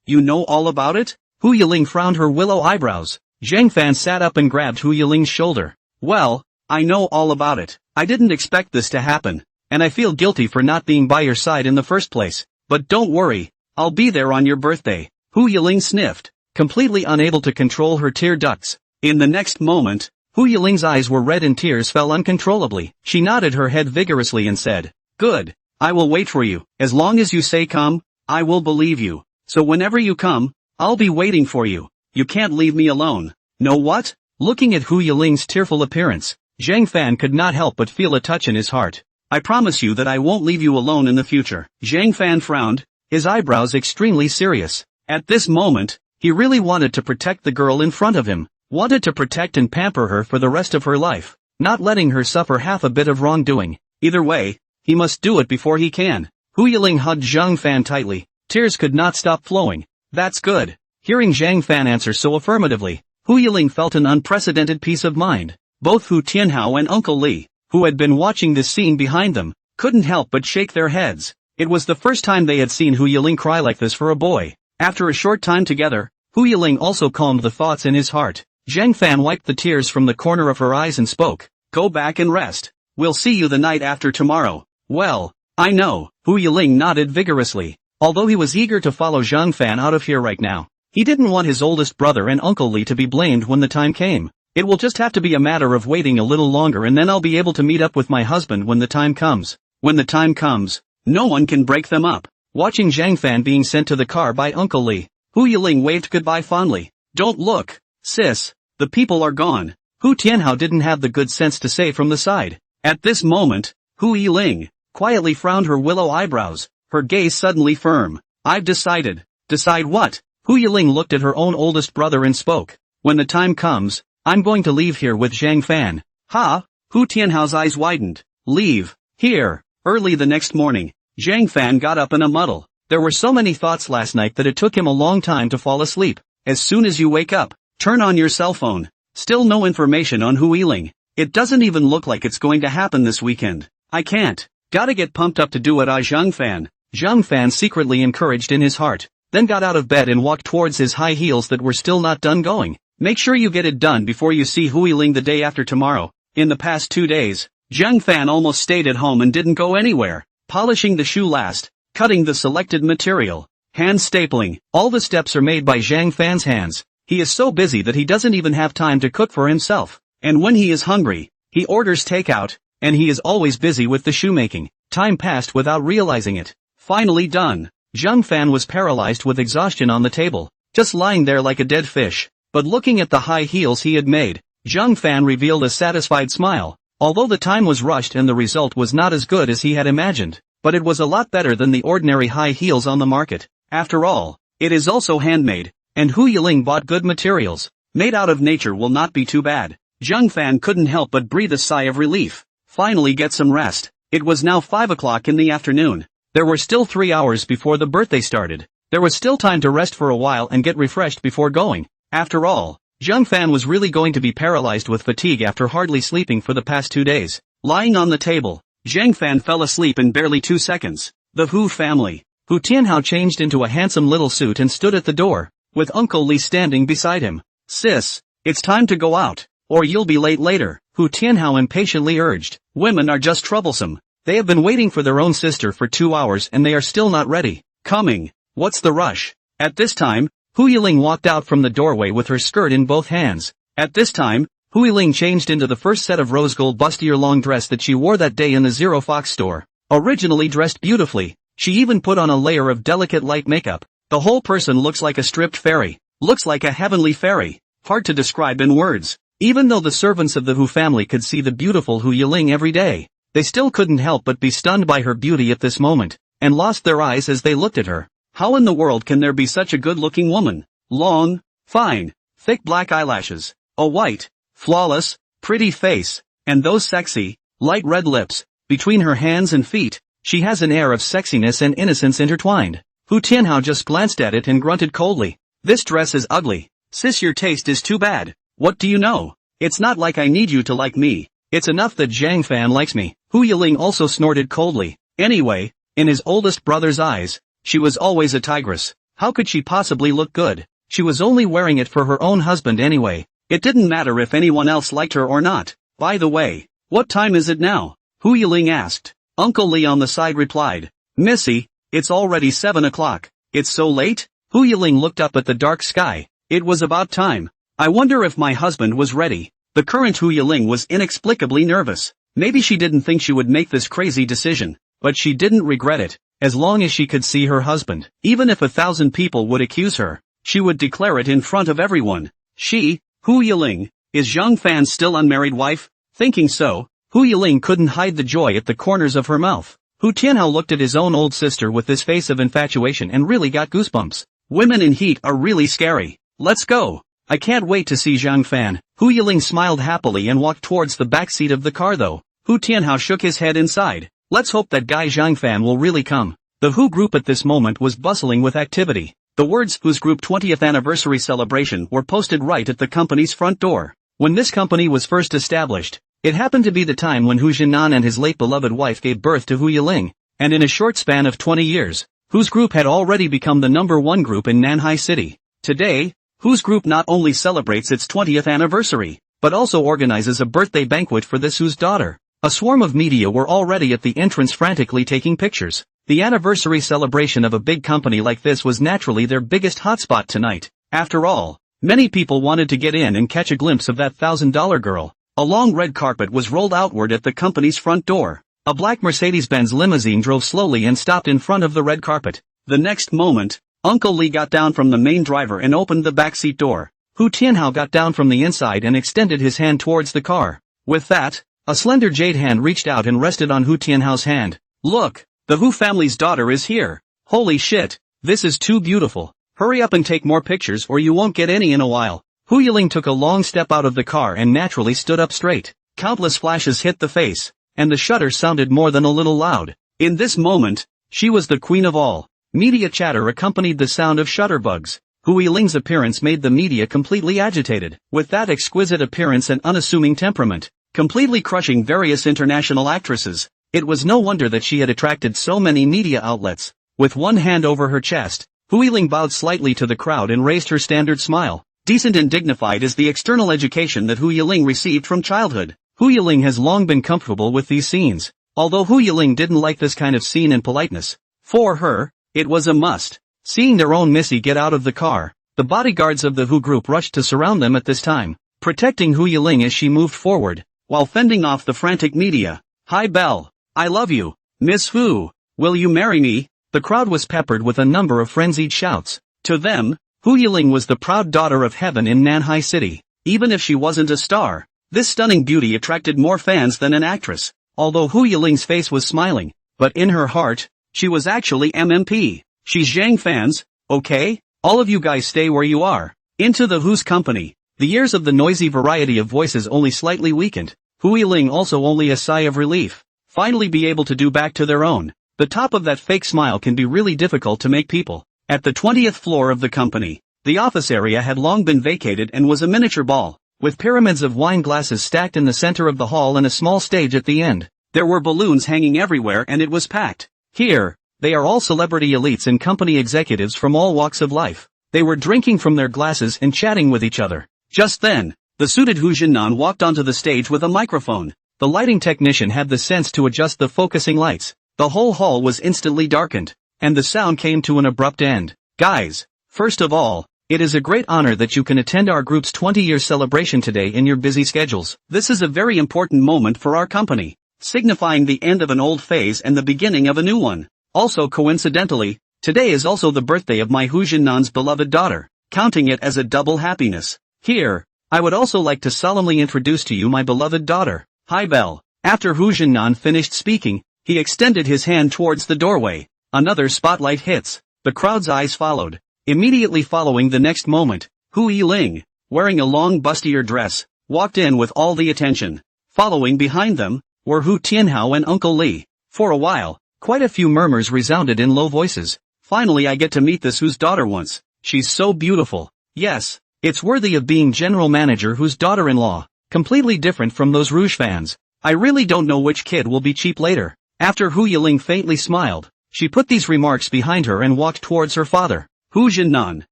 You know all about it? Hu Yiling frowned her willow eyebrows. Zhang Fan sat up and grabbed Hu Yiling's shoulder. Well, I know all about it. I didn't expect this to happen, and I feel guilty for not being by your side in the first place. But don't worry, I'll be there on your birthday. Hu Yiling sniffed, completely unable to control her tear ducts. In the next moment, Hu Yiling's eyes were red and tears fell uncontrollably. She nodded her head vigorously and said, Good, I will wait for you. As long as you say come, I will believe you. So whenever you come, I'll be waiting for you. You can't leave me alone. Know what? Looking at Hu Yiling's tearful appearance, Zhang Fan could not help but feel a touch in his heart. I promise you that I won't leave you alone in the future. Zhang Fan frowned, his eyebrows extremely serious. At this moment, he really wanted to protect the girl in front of him, wanted to protect and pamper her for the rest of her life, not letting her suffer half a bit of wrongdoing. Either way, he must do it before he can. Hu Yiling hugged Zhang Fan tightly. Tears could not stop flowing. That's good. Hearing Zhang Fan answer so affirmatively, Hu Yiling felt an unprecedented peace of mind. Both Hu Tianhao and Uncle Li, who had been watching this scene behind them, couldn't help but shake their heads. It was the first time they had seen Hu Yiling cry like this for a boy. After a short time together, Hu Yiling also calmed the thoughts in his heart. Zhang Fan wiped the tears from the corner of her eyes and spoke. Go back and rest. We'll see you the night after tomorrow. Well, I know. Hu Yiling nodded vigorously. Although he was eager to follow Zhang Fan out of here right now, he didn't want his oldest brother and Uncle Li to be blamed when the time came. It will just have to be a matter of waiting a little longer and then I'll be able to meet up with my husband when the time comes. When the time comes, no one can break them up. Watching Zhang Fan being sent to the car by Uncle Li, Hu Yiling waved goodbye fondly. Don't look, sis, the people are gone. Hu Tianhao didn't have the good sense to say from the side. At this moment, Hu Yiling quietly frowned her willow eyebrows, her gaze suddenly firm. I've decided. Decide what? Hu Yiling looked at her own oldest brother and spoke. When the time comes, I'm going to leave here with Zhang Fan. Ha? Hu Tianhao's eyes widened. Leave? Here. Early the next morning, Zhang Fan got up in a muddle. There were so many thoughts last night that it took him a long time to fall asleep. As soon as you wake up, turn on your cell phone. Still no information on Hu Yiling. It doesn't even look like it's going to happen this weekend. I can't. Gotta get pumped up to do it. Zhang Fan. Zhang Fan secretly encouraged in his heart, then got out of bed and walked towards his high heels that were still not done going. Make sure you get it done before you see Hu Yiling the day after tomorrow. In the past 2 days, Zhang Fan almost stayed at home and didn't go anywhere. Polishing the shoe last, cutting the selected material, hand stapling, all the steps are made by Zhang Fan's hands. He is so busy that he doesn't even have time to cook for himself. And when he is hungry, he orders takeout, and he is always busy with the shoemaking. Time passed without realizing it. Finally done. Zhang Fan was paralyzed with exhaustion on the table, just lying there like a dead fish. But looking at the high heels he had made, Zhang Fan revealed a satisfied smile. Although the time was rushed and the result was not as good as he had imagined, but it was a lot better than the ordinary high heels on the market. After all, it is also handmade, and Hu Yiling bought good materials. Made out of nature will not be too bad. Zhang Fan couldn't help but breathe a sigh of relief. Finally get some rest. It was now 5 o'clock in the afternoon. There were still 3 hours before the birthday started. There was still time to rest for a while and get refreshed before going. After all, Zhang Fan was really going to be paralyzed with fatigue after hardly sleeping for the past 2 days. Lying on the table, Zhang Fan fell asleep in barely 2 seconds. The Hu family. Hu Tianhao changed into a handsome little suit and stood at the door, with Uncle Li standing beside him. Sis, it's time to go out, or you'll be late later, Hu Tianhao impatiently urged. Women are just troublesome. They have been waiting for their own sister for 2 hours and they are still not ready. Coming. What's the rush? At this time, Hu Yiling walked out from the doorway with her skirt in both hands. At this time, Hu Yiling changed into the first set of rose gold bustier long dress that she wore that day in the Zero Fox store. Originally dressed beautifully, she even put on a layer of delicate light makeup. The whole person looks like a stripped fairy. Looks like a heavenly fairy. Hard to describe in words. Even though the servants of the Hu family could see the beautiful Hu Yiling every day, they still couldn't help but be stunned by her beauty at this moment, and lost their eyes as they looked at her. How in the world can there be such a good-looking woman? Long, fine, thick black eyelashes, a white, flawless, pretty face, and those sexy, light red lips. Between her hands and feet, she has an air of sexiness and innocence intertwined. Hu Tianhao just glanced at it and grunted coldly. This dress is ugly. Sis, your taste is too bad. What do you know? It's not like I need you to like me. It's enough that Zhang Fan likes me. Hu Yiling also snorted coldly. Anyway, in his oldest brother's eyes, she was always a tigress. How could she possibly look good? She was only wearing it for her own husband anyway. It didn't matter if anyone else liked her or not. By the way, what time is it now? Hu Yiling asked. Uncle Li on the side replied. Missy, it's already 7 o'clock. It's so late? Hu Yiling looked up at the dark sky. It was about time. I wonder if my husband was ready. The current Hu Yiling was inexplicably nervous. Maybe she didn't think she would make this crazy decision, but she didn't regret it, as long as she could see her husband. Even if 1,000 people would accuse her, she would declare it in front of everyone. She, Hu Yiling, is Zhang Fan's still unmarried wife? Thinking so, Hu Yiling couldn't hide the joy at the corners of her mouth. Hu Tianhao looked at his own old sister with this face of infatuation and really got goosebumps. Women in heat are really scary. Let's go. I can't wait to see Zhang Fan. Hu Yiling smiled happily and walked towards the back seat of the car though. Hu Tianhao shook his head inside. Let's hope that guy Zhang Fan will really come. The Hu group at this moment was bustling with activity. The words Hu's group 20th anniversary celebration were posted right at the company's front door. When this company was first established, it happened to be the time when Hu Jinan and his late beloved wife gave birth to Hu Yiling, and in a short span of 20 years, Hu's group had already become the #1 group in Nanhai City. Today, Hu's group not only celebrates its 20th anniversary, but also organizes a birthday banquet for this Hu's daughter. A swarm of media were already at the entrance frantically taking pictures. The anniversary celebration of a big company like this was naturally their biggest hotspot tonight. After all, many people wanted to get in and catch a glimpse of that $1,000 girl. A long red carpet was rolled outward at the company's front door. A black Mercedes-Benz limousine drove slowly and stopped in front of the red carpet. The next moment, Uncle Li got down from the main driver and opened the backseat door. Hu Tianhao got down from the inside and extended his hand towards the car. With that, a slender jade hand reached out and rested on Hu Tianhao's hand. Look, the Hu family's daughter is here. Holy shit, this is too beautiful. Hurry up and take more pictures or you won't get any in a while. Hu Yiling took a long step out of the car and naturally stood up straight. Countless flashes hit the face, and the shutter sounded more than a little loud. In this moment, she was the queen of all. Media chatter accompanied the sound of shutterbugs. Hu Yiling's appearance made the media completely agitated. With that exquisite appearance and unassuming temperament, completely crushing various international actresses, it was no wonder that she had attracted so many media outlets. With one hand over her chest, Hu Yiling bowed slightly to the crowd and raised her standard smile. Decent and dignified is the external education that Hu Yiling received from childhood. Hu Yiling has long been comfortable with these scenes. Although Hu Yiling didn't like this kind of scene and politeness, for her, it was a must. Seeing their own Missy get out of the car, the bodyguards of the Hu group rushed to surround them at this time, protecting Hu Yiling as she moved forward, while fending off the frantic media. Hi Belle, I love you. Miss Hu, will you marry me? The crowd was peppered with a number of frenzied shouts. To them, Hu Yiling was the proud daughter of heaven in Nanhai City. Even if she wasn't a star, this stunning beauty attracted more fans than an actress. Although Hu Yiling's face was smiling, but in her heart, she was actually MMP. She's Zhang Fan's, okay? All of you guys stay where you are. Into the Hu's company. The ears of the noisy variety of voices only slightly weakened. Hu Yiling also only a sigh of relief. Finally be able to do back to their own. The top of that fake smile can be really difficult to make people. At the 20th floor of the company, the office area had long been vacated and was a miniature ball, with pyramids of wine glasses stacked in the center of the hall and a small stage at the end. There were balloons hanging everywhere and it was packed. Here, they are all celebrity elites and company executives from all walks of life. They were drinking from their glasses and chatting with each other. Just then, the suited Hu Jinan walked onto the stage with a microphone. The lighting technician had the sense to adjust the focusing lights. The whole hall was instantly darkened, and the sound came to an abrupt end. Guys, first of all, it is a great honor that you can attend our group's 20-year celebration today in your busy schedules. This is a very important moment for our company, signifying the end of an old phase and the beginning of a new one. Also coincidentally, today is also the birthday of my Hu Jinnan's beloved daughter, counting it as a double happiness. Here, I would also like to solemnly introduce to you my beloved daughter. Hi Belle. After Hu Jinnan finished speaking, he extended his hand towards the doorway. Another spotlight hits. The crowd's eyes followed. Immediately following the next moment, Hu Yiling, wearing a long bustier dress, walked in with all the attention. Following behind them, were Hu Tianhao and Uncle Li. For a while, quite a few murmurs resounded in low voices. Finally I get to meet this Hu's daughter once. She's so beautiful. Yes, it's worthy of being general manager Hu's daughter-in-law. Completely different from those Rouge fans. I really don't know which kid will be cheap later. After Hu Yiling faintly smiled, she put these remarks behind her and walked towards her father. Hu Jinnan,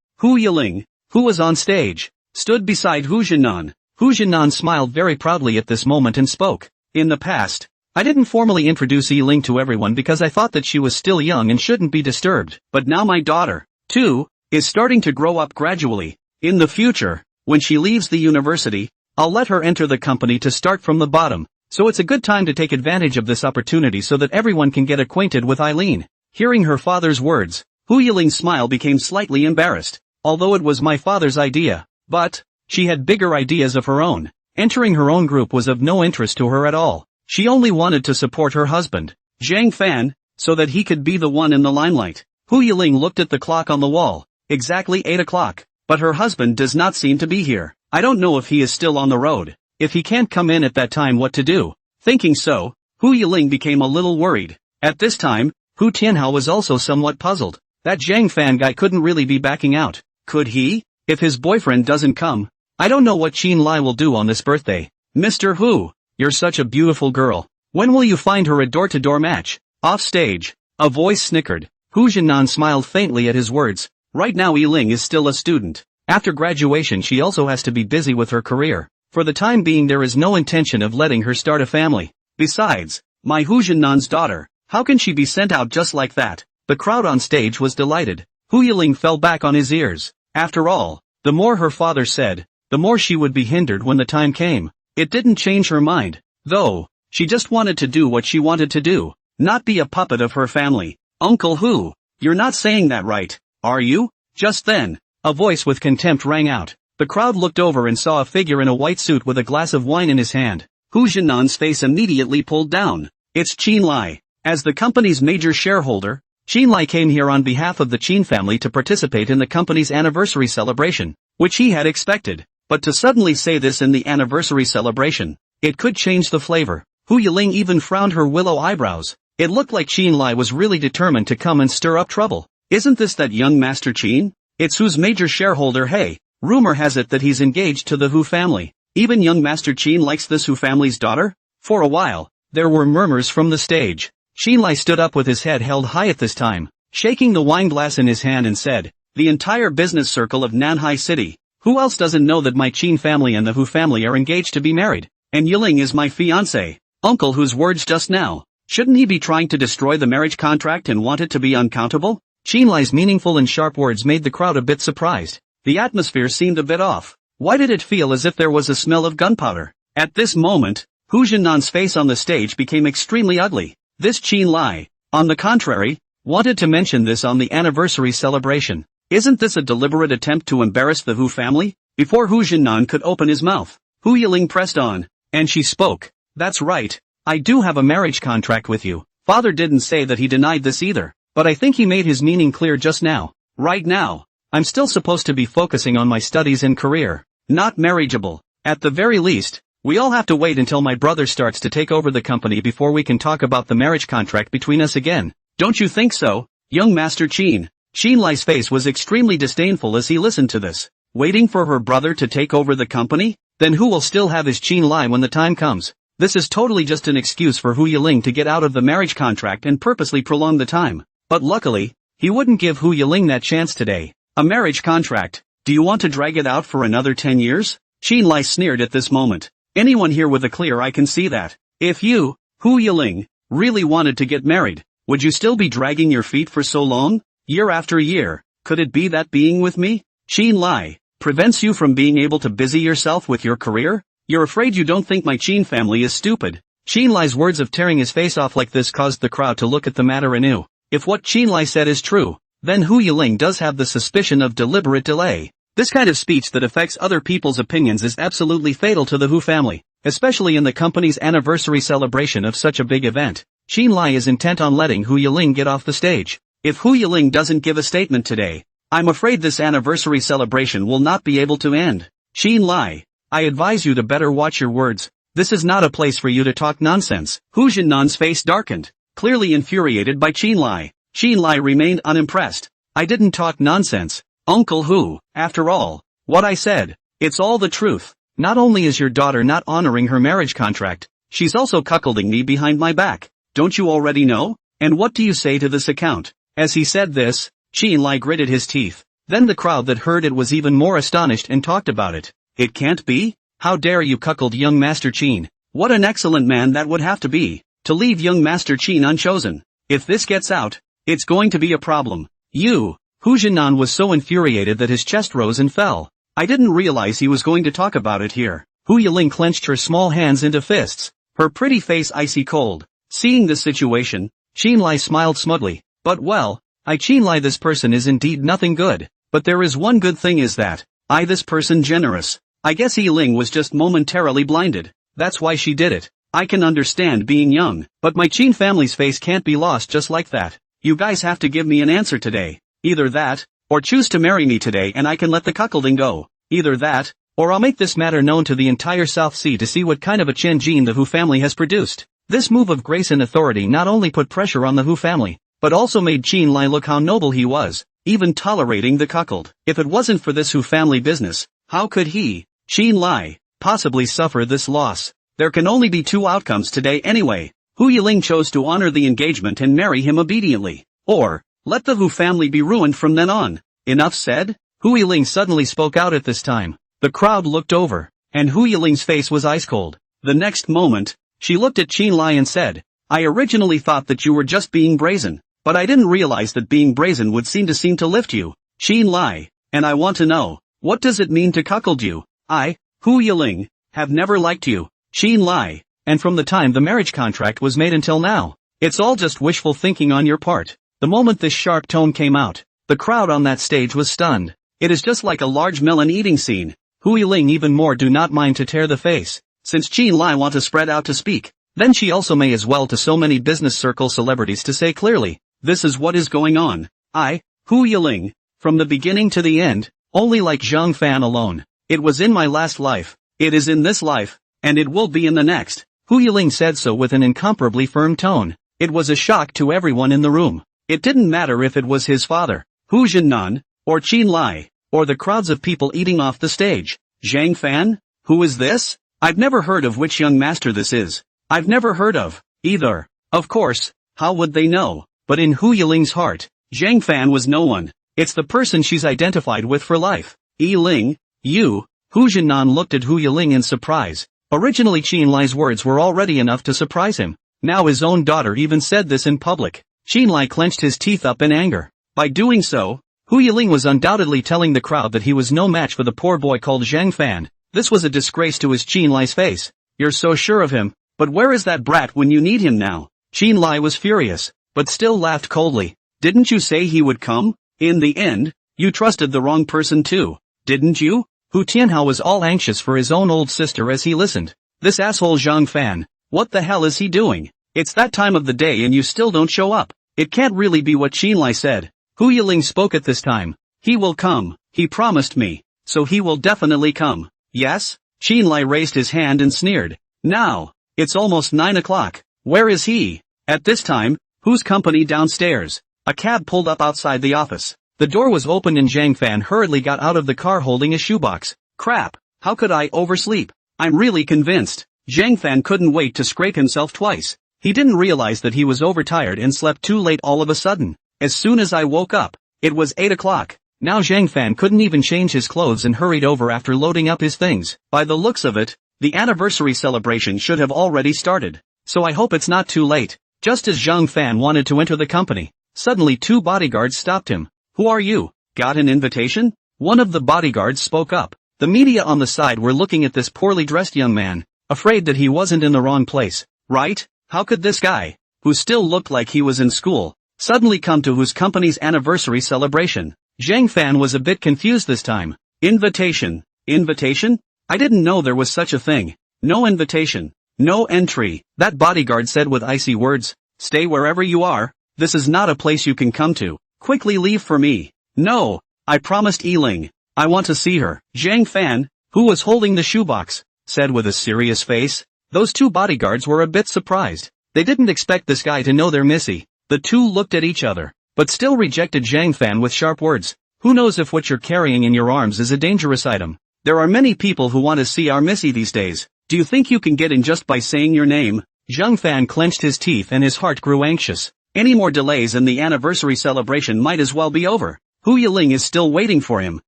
Hu Yiling, who was on stage, stood beside Hu Jinnan. Hu Jinnan smiled very proudly at this moment and spoke. In the past, I didn't formally introduce Yiling to everyone because I thought that she was still young and shouldn't be disturbed. But now my daughter, too, is starting to grow up gradually. In the future, when she leaves the university, I'll let her enter the company to start from the bottom. So it's a good time to take advantage of this opportunity so that everyone can get acquainted with Eileen. Hearing her father's words, Hu Yiling's smile became slightly embarrassed. Although it was my father's idea, but she had bigger ideas of her own. Entering her own group was of no interest to her at all. She only wanted to support her husband, Zhang Fan, so that he could be the one in the limelight. Hu Yiling looked at the clock on the wall. Exactly 8 o'clock. But her husband does not seem to be here. I don't know if he is still on the road. If he can't come in at that time, what to do? Thinking so, Hu Yiling became a little worried. At this time, Hu Tianhao was also somewhat puzzled. That Zhang Fan guy couldn't really be backing out. Could he? If his boyfriend doesn't come, I don't know what Qin Lai will do on this birthday. Mr. Hu, you're such a beautiful girl. When will you find her a door-to-door match? Off stage, a voice snickered. Hu Jinnan smiled faintly at his words. Right now Yiling is still a student. After graduation she also has to be busy with her career. For the time being there is no intention of letting her start a family. Besides, my Hu Jinnan's daughter, how can she be sent out just like that? The crowd on stage was delighted. Hu Yiling fell back on his ears. After all, the more her father said, the more she would be hindered when the time came. It didn't change her mind, though. She just wanted to do what she wanted to do, not be a puppet of her family. Uncle Hu, you're not saying that right, are you? Just then, a voice with contempt rang out. The crowd looked over and saw a figure in a white suit with a glass of wine in his hand. Hu Jinnan's face immediately pulled down. It's Qin Lai. As the company's major shareholder, Qin Lai came here on behalf of the Qin family to participate in the company's anniversary celebration, which he had expected. But to suddenly say this in the anniversary celebration, it could change the flavor. Hu Yiling even frowned her willow eyebrows. It looked like Qin Lai was really determined to come and stir up trouble. Isn't this that young Master Qin? It's Hu's major shareholder. Hey, rumor has it that he's engaged to the Hu family. Even young Master Qin likes this Hu family's daughter? For a while, there were murmurs from the stage. Qin Lai stood up with his head held high at this time, shaking the wine glass in his hand and said, the entire business circle of Nanhai City, who else doesn't know that my Qin family and the Hu family are engaged to be married? And Yiling is my fiancé. Uncle Hu's words just now. Shouldn't he be trying to destroy the marriage contract and want it to be uncountable? Qin Lai's meaningful and sharp words made the crowd a bit surprised. The atmosphere seemed a bit off. Why did it feel as if there was a smell of gunpowder? At this moment, Hu Jinnan's face on the stage became extremely ugly. This Qin Lai, on the contrary, wanted to mention this on the anniversary celebration. Isn't this a deliberate attempt to embarrass the Hu family? Before Hu Jinnan could open his mouth, Hu Yiling pressed on, and she spoke. That's right, I do have a marriage contract with you. Father didn't say that he denied this either, but I think he made his meaning clear just now. Right now, I'm still supposed to be focusing on my studies and career, not marriageable. At the very least, we all have to wait until my brother starts to take over the company before we can talk about the marriage contract between us again. Don't you think so, young Master Qin? Qin Lai's face was extremely disdainful as he listened to this. Waiting for her brother to take over the company? Then who will still have his Qin Lai when the time comes? This is totally just an excuse for Hu Yiling to get out of the marriage contract and purposely prolong the time. But luckily, he wouldn't give Hu Yiling that chance today. A marriage contract? Do you want to drag it out for another 10 years? Qin Lai sneered at this moment. Anyone here with a clear eye can see that. If you, Hu Yiling, really wanted to get married, would you still be dragging your feet for so long? Year after year, could it be that being with me, Qin Lai, prevents you from being able to busy yourself with your career? You're afraid you don't think my Qin family is stupid. Qin Lai's words of tearing his face off like this caused the crowd to look at the matter anew. If what Qin Lai said is true, then Hu Yiling does have the suspicion of deliberate delay. This kind of speech that affects other people's opinions is absolutely fatal to the Hu family, especially in the company's anniversary celebration of such a big event. Qin Lai is intent on letting Hu Yiling get off the stage. If Hu Yiling doesn't give a statement today, I'm afraid this anniversary celebration will not be able to end. Qin Lai, I advise you to better watch your words. This is not a place for you to talk nonsense. Hu Jinnan's face darkened, clearly infuriated by Qin Lai. Qin Lai remained unimpressed. I didn't talk nonsense, Uncle Hu. After all, what I said, it's all the truth. Not only is your daughter not honoring her marriage contract, she's also cuckolding me behind my back. Don't you already know? And what do you say to this account? As he said this, Qin Lai gritted his teeth. Then the crowd that heard it was even more astonished and talked about it. It can't be? How dare you cuckold young Master Qin? What an excellent man that would have to be, to leave young Master Qin unchosen. If this gets out, it's going to be a problem. Hu Jinnan was so infuriated that his chest rose and fell. I didn't realize he was going to talk about it here. Hu Yiling clenched her small hands into fists, her pretty face icy cold. Seeing this situation, Qin Lai smiled smugly. But well, Qin Lai, this person is indeed nothing good. But there is one good thing is that, this person generous. I guess Yiling was just momentarily blinded. That's why she did it. I can understand being young, but my Qin family's face can't be lost just like that. You guys have to give me an answer today. Either that, or choose to marry me today and I can let the cuckolding go. Either that, or I'll make this matter known to the entire South Sea to see what kind of a Chen Jin the Hu family has produced. This move of grace and authority not only put pressure on the Hu family, but also made Qin Lai look how noble he was, even tolerating the cuckold. If it wasn't for this Hu family business, how could he, Qin Lai, possibly suffer this loss? There can only be two outcomes today anyway. Hu Yiling chose to honor the engagement and marry him obediently. Or, let the Hu family be ruined from then on. Enough said? Hu Yiling suddenly spoke out at this time. The crowd looked over, and Hu Yiling's face was ice cold. The next moment, she looked at Qin Lai and said, I originally thought that you were just being brazen, but I didn't realize that being brazen would seem to lift you. Qin Lai, and I want to know, what does it mean to cuckold you? I, Hu Yiling, have never liked you, Qin Lai, and from the time the marriage contract was made until now, it's all just wishful thinking on your part. The moment this sharp tone came out, the crowd on that stage was stunned. It is just like a large melon eating scene. Hu Yiling even more do not mind to tear the face, since Qin Lai want to spread out to speak, then she also may as well to so many business circle celebrities to say clearly, this is what is going on. I, Hu Yiling, from the beginning to the end, only like Zhang Fan alone. It was in my last life, it is in this life, and it will be in the next. Hu Yiling said so with an incomparably firm tone. It was a shock to everyone in the room. It didn't matter if it was his father, Hu Jinnan, or Qin Lai, or the crowds of people eating off the stage. Zhang Fan? Who is this? I've never heard of which young master this is. I've never heard of, either. Of course, how would they know? But in Hu Yiling's heart, Zhang Fan was no one. It's the person she's identified with for life. Yiling, you, Hu Jinnan looked at Hu Yiling in surprise. Originally Qin Lai's words were already enough to surprise him. Now his own daughter even said this in public. Qin Lai clenched his teeth up in anger. By doing so, Hu Yiling was undoubtedly telling the crowd that he was no match for the poor boy called Zhang Fan. This was a disgrace to his Qin Lai's face. You're so sure of him, but where is that brat when you need him now? Qin Lai was furious, but still laughed coldly. Didn't you say he would come? In the end, you trusted the wrong person too, didn't you? Hu Tianhao was all anxious for his own old sister as he listened. This asshole Zhang Fan, what the hell is he doing? It's that time of the day and you still don't show up. It can't really be what Qin Lai said. Hu Yiling spoke at this time. He will come, he promised me, so he will definitely come. Yes? Qin Lai raised his hand and sneered. Now, it's almost 9 o'clock. Where is he? At this time, Hu's company downstairs. A cab pulled up outside the office. The door was opened and Zhang Fan hurriedly got out of the car holding a shoebox. Crap, how could I oversleep? I'm really convinced. Zhang Fan couldn't wait to scrape himself twice. He didn't realize that he was overtired and slept too late all of a sudden. As soon as I woke up, it was 8 o'clock. Now Zhang Fan couldn't even change his clothes and hurried over after loading up his things. By the looks of it, the anniversary celebration should have already started. So I hope it's not too late. Just as Zhang Fan wanted to enter the company, suddenly 2 bodyguards stopped him. Who are you? Got an invitation? One of the bodyguards spoke up. The media on the side were looking at this poorly dressed young man, afraid that he wasn't in the wrong place, right? How could this guy, who still looked like he was in school, suddenly come to Hu's company's anniversary celebration? Zhang Fan was a bit confused this time. Invitation? Invitation? I didn't know there was such a thing. No invitation. No entry, that bodyguard said with icy words. Stay wherever you are, this is not a place you can come to. Quickly leave for me. No, I promised Yiling. I want to see her. Zhang Fan, who was holding the shoebox, said with a serious face. Those two bodyguards were a bit surprised. They didn't expect this guy to know their Missy. The two looked at each other, but still rejected Zhang Fan with sharp words. Who knows if what you're carrying in your arms is a dangerous item? There are many people who want to see our Missy these days. Do you think you can get in just by saying your name? Zhang Fan clenched his teeth and his heart grew anxious. Any more delays and the anniversary celebration might as well be over. Hu Yiling is still waiting for him.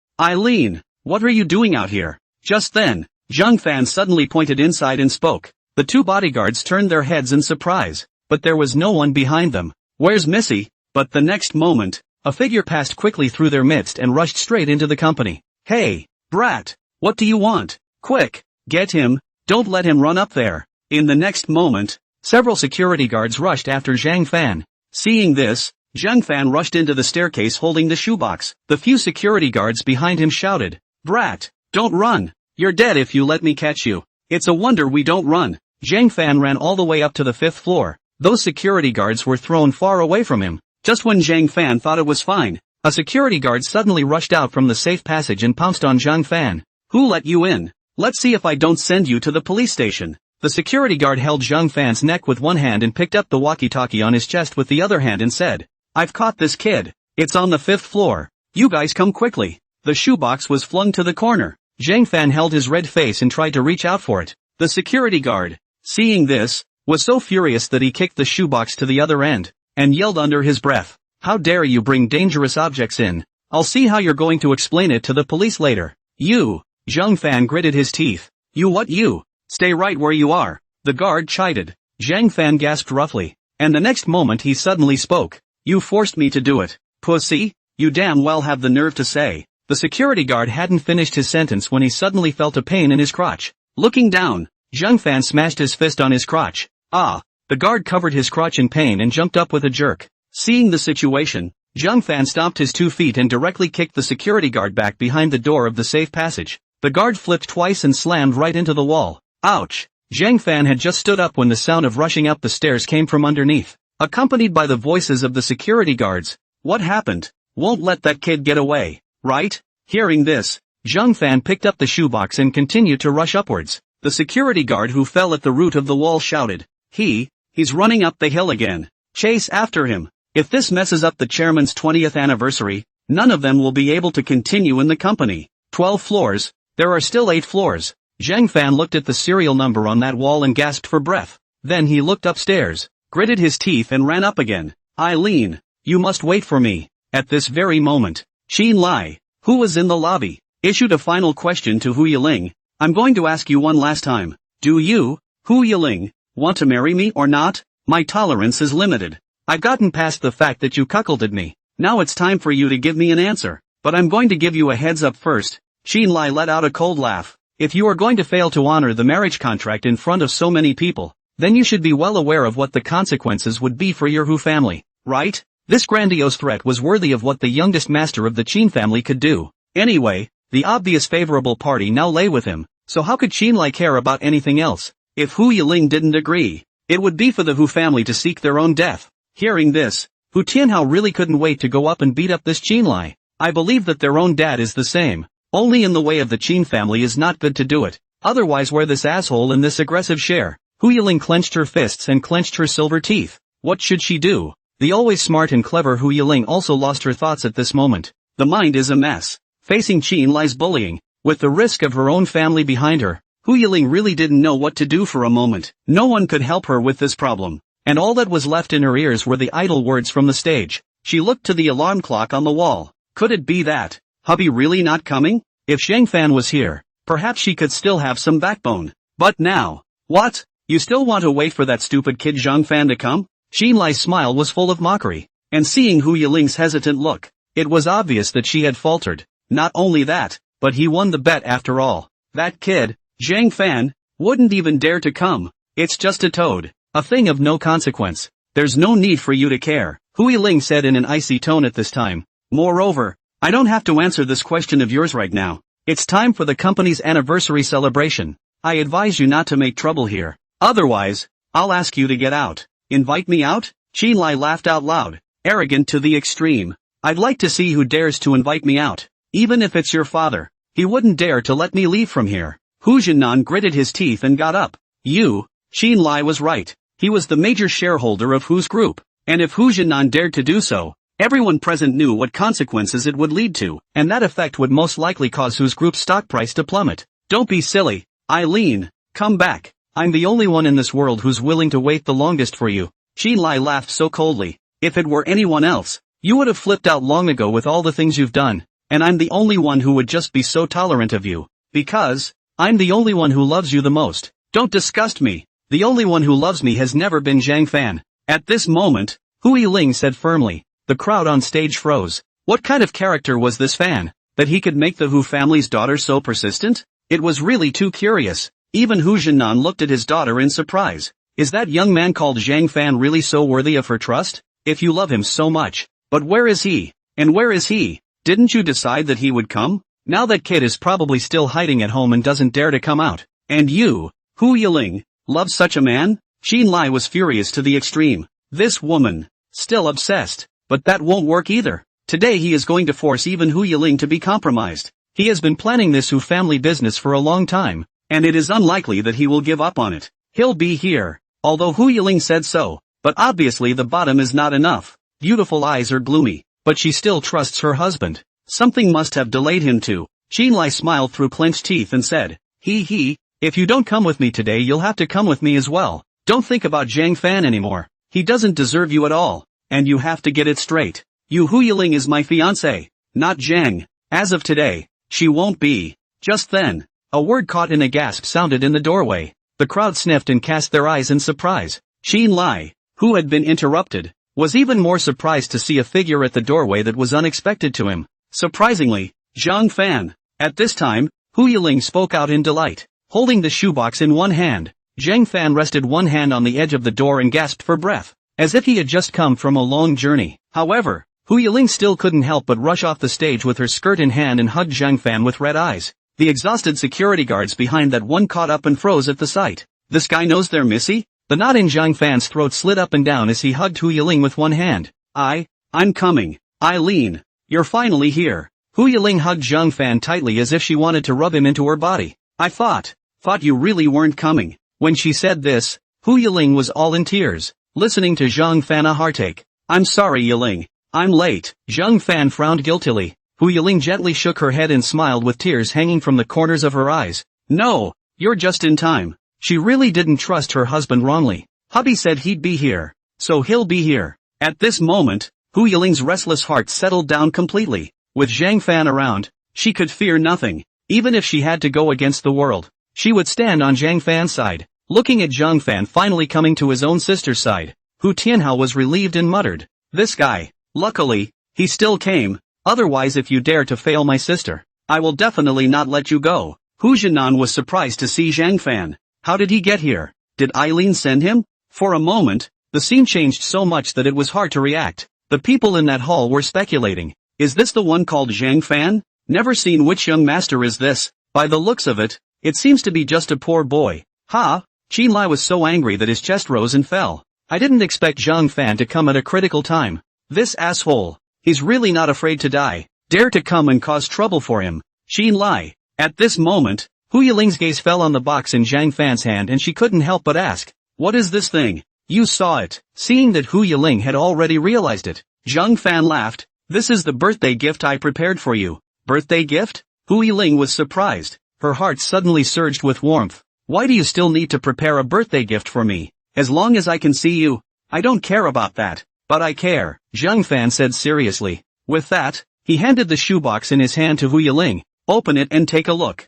Eileen, what are you doing out here? Just then, Zhang Fan suddenly pointed inside and spoke. The two bodyguards turned their heads in surprise, but there was no one behind them. Where's Missy? But the next moment, a figure passed quickly through their midst and rushed straight into the company. Hey, brat, what do you want? Quick, get him, don't let him run up there. In the next moment, several security guards rushed after Zhang Fan. Seeing this, Zhang Fan rushed into the staircase holding the shoebox. The few security guards behind him shouted, Brat, don't run, you're dead if you let me catch you. It's a wonder we don't run. Zhang Fan ran all the way up to the 5th floor. Those security guards were thrown far away from him. Just when Zhang Fan thought it was fine, a security guard suddenly rushed out from the safe passage and pounced on Zhang Fan. Who let you in? Let's see if I don't send you to the police station. The security guard held Zhang Fan's neck with one hand and picked up the walkie-talkie on his chest with the other hand and said, I've caught this kid. It's on the 5th floor. You guys come quickly. The shoebox was flung to the corner. Zhang Fan held his red face and tried to reach out for it. The security guard, seeing this, was so furious that he kicked the shoebox to the other end, and yelled under his breath, How dare you bring dangerous objects in? I'll see how you're going to explain it to the police later. You, Zhang Fan gritted his teeth. You what you? Stay right where you are. The guard chided. Zhang Fan gasped roughly, and the next moment he suddenly spoke. You forced me to do it. Pussy, you damn well have the nerve to say. The security guard hadn't finished his sentence when he suddenly felt a pain in his crotch. Looking down, Zhang Fan smashed his fist on his crotch. Ah! The guard covered his crotch in pain and jumped up with a jerk. Seeing the situation, Zhang Fan stomped his 2 feet and directly kicked the security guard back behind the door of the safe passage. The guard flipped twice and slammed right into the wall. Ouch! Zhang Fan had just stood up when the sound of rushing up the stairs came from underneath, accompanied by the voices of the security guards. What happened? Won't let that kid get away, right? Hearing this, Zhang Fan picked up the shoebox and continued to rush upwards. The security guard who fell at the root of the wall shouted, He's running up the hill again. Chase after him. If this messes up the chairman's 20th anniversary, none of them will be able to continue in the company. 12 floors, there are still 8 floors. Zhang Fan looked at the serial number on that wall and gasped for breath. Then he looked upstairs, gritted his teeth and ran up again. Eileen, you must wait for me. At this very moment, Qin Lai, who was in the lobby, issued a final question to Hu Yiling. I'm going to ask you one last time. Do you, Hu Yiling, want to marry me or not? My tolerance is limited. I've gotten past the fact that you cuckolded me. Now it's time for you to give me an answer. But I'm going to give you a heads up first. Qin Lai let out a cold laugh. If you are going to fail to honor the marriage contract in front of so many people, then you should be well aware of what the consequences would be for your Hu family, right? This grandiose threat was worthy of what the youngest master of the Qin family could do. Anyway, the obvious favorable party now lay with him, so how could Qin Lai care about anything else? If Hu Yiling didn't agree, it would be for the Hu family to seek their own death. Hearing this, Hu Tianhao really couldn't wait to go up and beat up this Qin Lai. I believe that their own dad is the same. Only in the way of the Qin family is not good to do it. Otherwise where this asshole and this aggressive share. Hu Yiling clenched her fists and clenched her silver teeth. What should she do? The always smart and clever Hu Yiling also lost her thoughts at this moment. The mind is a mess. Facing Qin Lai's bullying, with the risk of her own family behind her, Hu Yiling really didn't know what to do for a moment. No one could help her with this problem. And all that was left in her ears were the idle words from the stage. She looked to the alarm clock on the wall. Could it be that hubby really not coming? If Zhang Fan was here, perhaps she could still have some backbone. But now, what? You still want to wait for that stupid kid Zhang Fan to come? Qin Lai's smile was full of mockery, and seeing Hu Yiling's hesitant look, it was obvious that she had faltered. Not only that, but he won the bet after all. That kid, Zhang Fan, wouldn't even dare to come. It's just a toad, a thing of no consequence. There's no need for you to care, Hu Yiling said in an icy tone at this time. Moreover, I don't have to answer this question of yours right now. It's time for the company's anniversary celebration. I advise you not to make trouble here. Otherwise, I'll ask you to get out. Invite me out? Qin Lai laughed out loud, arrogant to the extreme. I'd like to see who dares to invite me out. Even if it's your father, he wouldn't dare to let me leave from here. Hu Jinan gritted his teeth and got up. You, Xin Lai was right. He was the major shareholder of Hu's group, and if Hu Jinan dared to do so, everyone present knew what consequences it would lead to, and that effect would most likely cause Hu's group's stock price to plummet. Don't be silly, Eileen. Come back. I'm the only one in this world who's willing to wait the longest for you. Xin Lai laughed so coldly. If it were anyone else, you would have flipped out long ago with all the things you've done, and I'm the only one who would just be so tolerant of you. Because I'm the only one who loves you the most. Don't disgust me. The only one who loves me has never been Zhang Fan. At this moment, Hu Yiling said firmly. The crowd on stage froze. What kind of character was this Fan, that he could make the Hu family's daughter so persistent? It was really too curious. Even Hu Jinan looked at his daughter in surprise. Is that young man called Zhang Fan really so worthy of her trust? If you love him so much. But where is he? And where is he? Didn't you decide that he would come? Now that kid is probably still hiding at home and doesn't dare to come out. And you, Hu Yiling, love such a man? Xin Lai was furious to the extreme. This woman, still obsessed. But that won't work either. Today he is going to force even Hu Yiling to be compromised. He has been planning this Hu family business for a long time, and it is unlikely that he will give up on it. He'll be here. Although Hu Yiling said so, but obviously the bottom is not enough. Beautiful eyes are gloomy, but she still trusts her husband. Something must have delayed him too. Xin Lai smiled through clenched teeth and said, if you don't come with me today you'll have to come with me as well. Don't think about Zhang Fan anymore. He doesn't deserve you at all. And you have to get it straight. You Hu Yiling is my fiancé, not Zhang. As of today, she won't be. Just then, a word caught in a gasp sounded in the doorway. The crowd sniffed and cast their eyes in surprise. Xin Lai, who had been interrupted, was even more surprised to see a figure at the doorway that was unexpected to him. Surprisingly, Zhang Fan. At this time, Hu Yiling spoke out in delight. Holding the shoebox in one hand, Zhang Fan rested one hand on the edge of the door and gasped for breath, as if he had just come from a long journey. However, Hu Yiling still couldn't help but rush off the stage with her skirt in hand and hugged Zhang Fan with red eyes. The exhausted security guards behind that one caught up and froze at the sight. This guy knows they're missy? The knot in Zhang Fan's throat slid up and down as he hugged Hu Yiling with one hand. I'm coming. Eileen, you're finally here. Hu Yiling hugged Zhang Fan tightly as if she wanted to rub him into her body. I thought you really weren't coming. When she said this, Hu Yiling was all in tears, listening to Zhang Fan a heartache. I'm sorry Yiling. I'm late. Zhang Fan frowned guiltily. Hu Yiling gently shook her head and smiled with tears hanging from the corners of her eyes. No, you're just in time. She really didn't trust her husband wrongly. Hubby said he'd be here, so he'll be here. At this moment, Hu Yiling's restless heart settled down completely. With Zhang Fan around, she could fear nothing. Even if she had to go against the world, she would stand on Zhang Fan's side. Looking at Zhang Fan finally coming to his own sister's side, Hu Tianhao was relieved and muttered, "This guy. Luckily, he still came. Otherwise if you dare to fail my sister, I will definitely not let you go." Hu Jinan was surprised to see Zhang Fan. How did he get here? Did Eileen send him? For a moment, the scene changed so much that it was hard to react. The people in that hall were speculating. Is this the one called Zhang Fan? Never seen. Which young master is this? By the looks of it, it seems to be just a poor boy. Ha! Xin Lai was so angry that his chest rose and fell. I didn't expect Zhang Fan to come at a critical time. This asshole. He's really not afraid to die. Dare to come and cause trouble for him. Xin Lai. At this moment, Hu Yiling's gaze fell on the box in Zhang Fan's hand and she couldn't help but ask, "What is this thing?" "You saw it." Seeing that Hu Yiling had already realized it, Zhang Fan laughed. "This is the birthday gift I prepared for you." Birthday gift? Hu Yiling was surprised. Her heart suddenly surged with warmth. "Why do you still need to prepare a birthday gift for me? As long as I can see you, I don't care about that." "But I care," Zhang Fan said seriously. With that, he handed the shoebox in his hand to Hu Yiling. "Open it and take a look."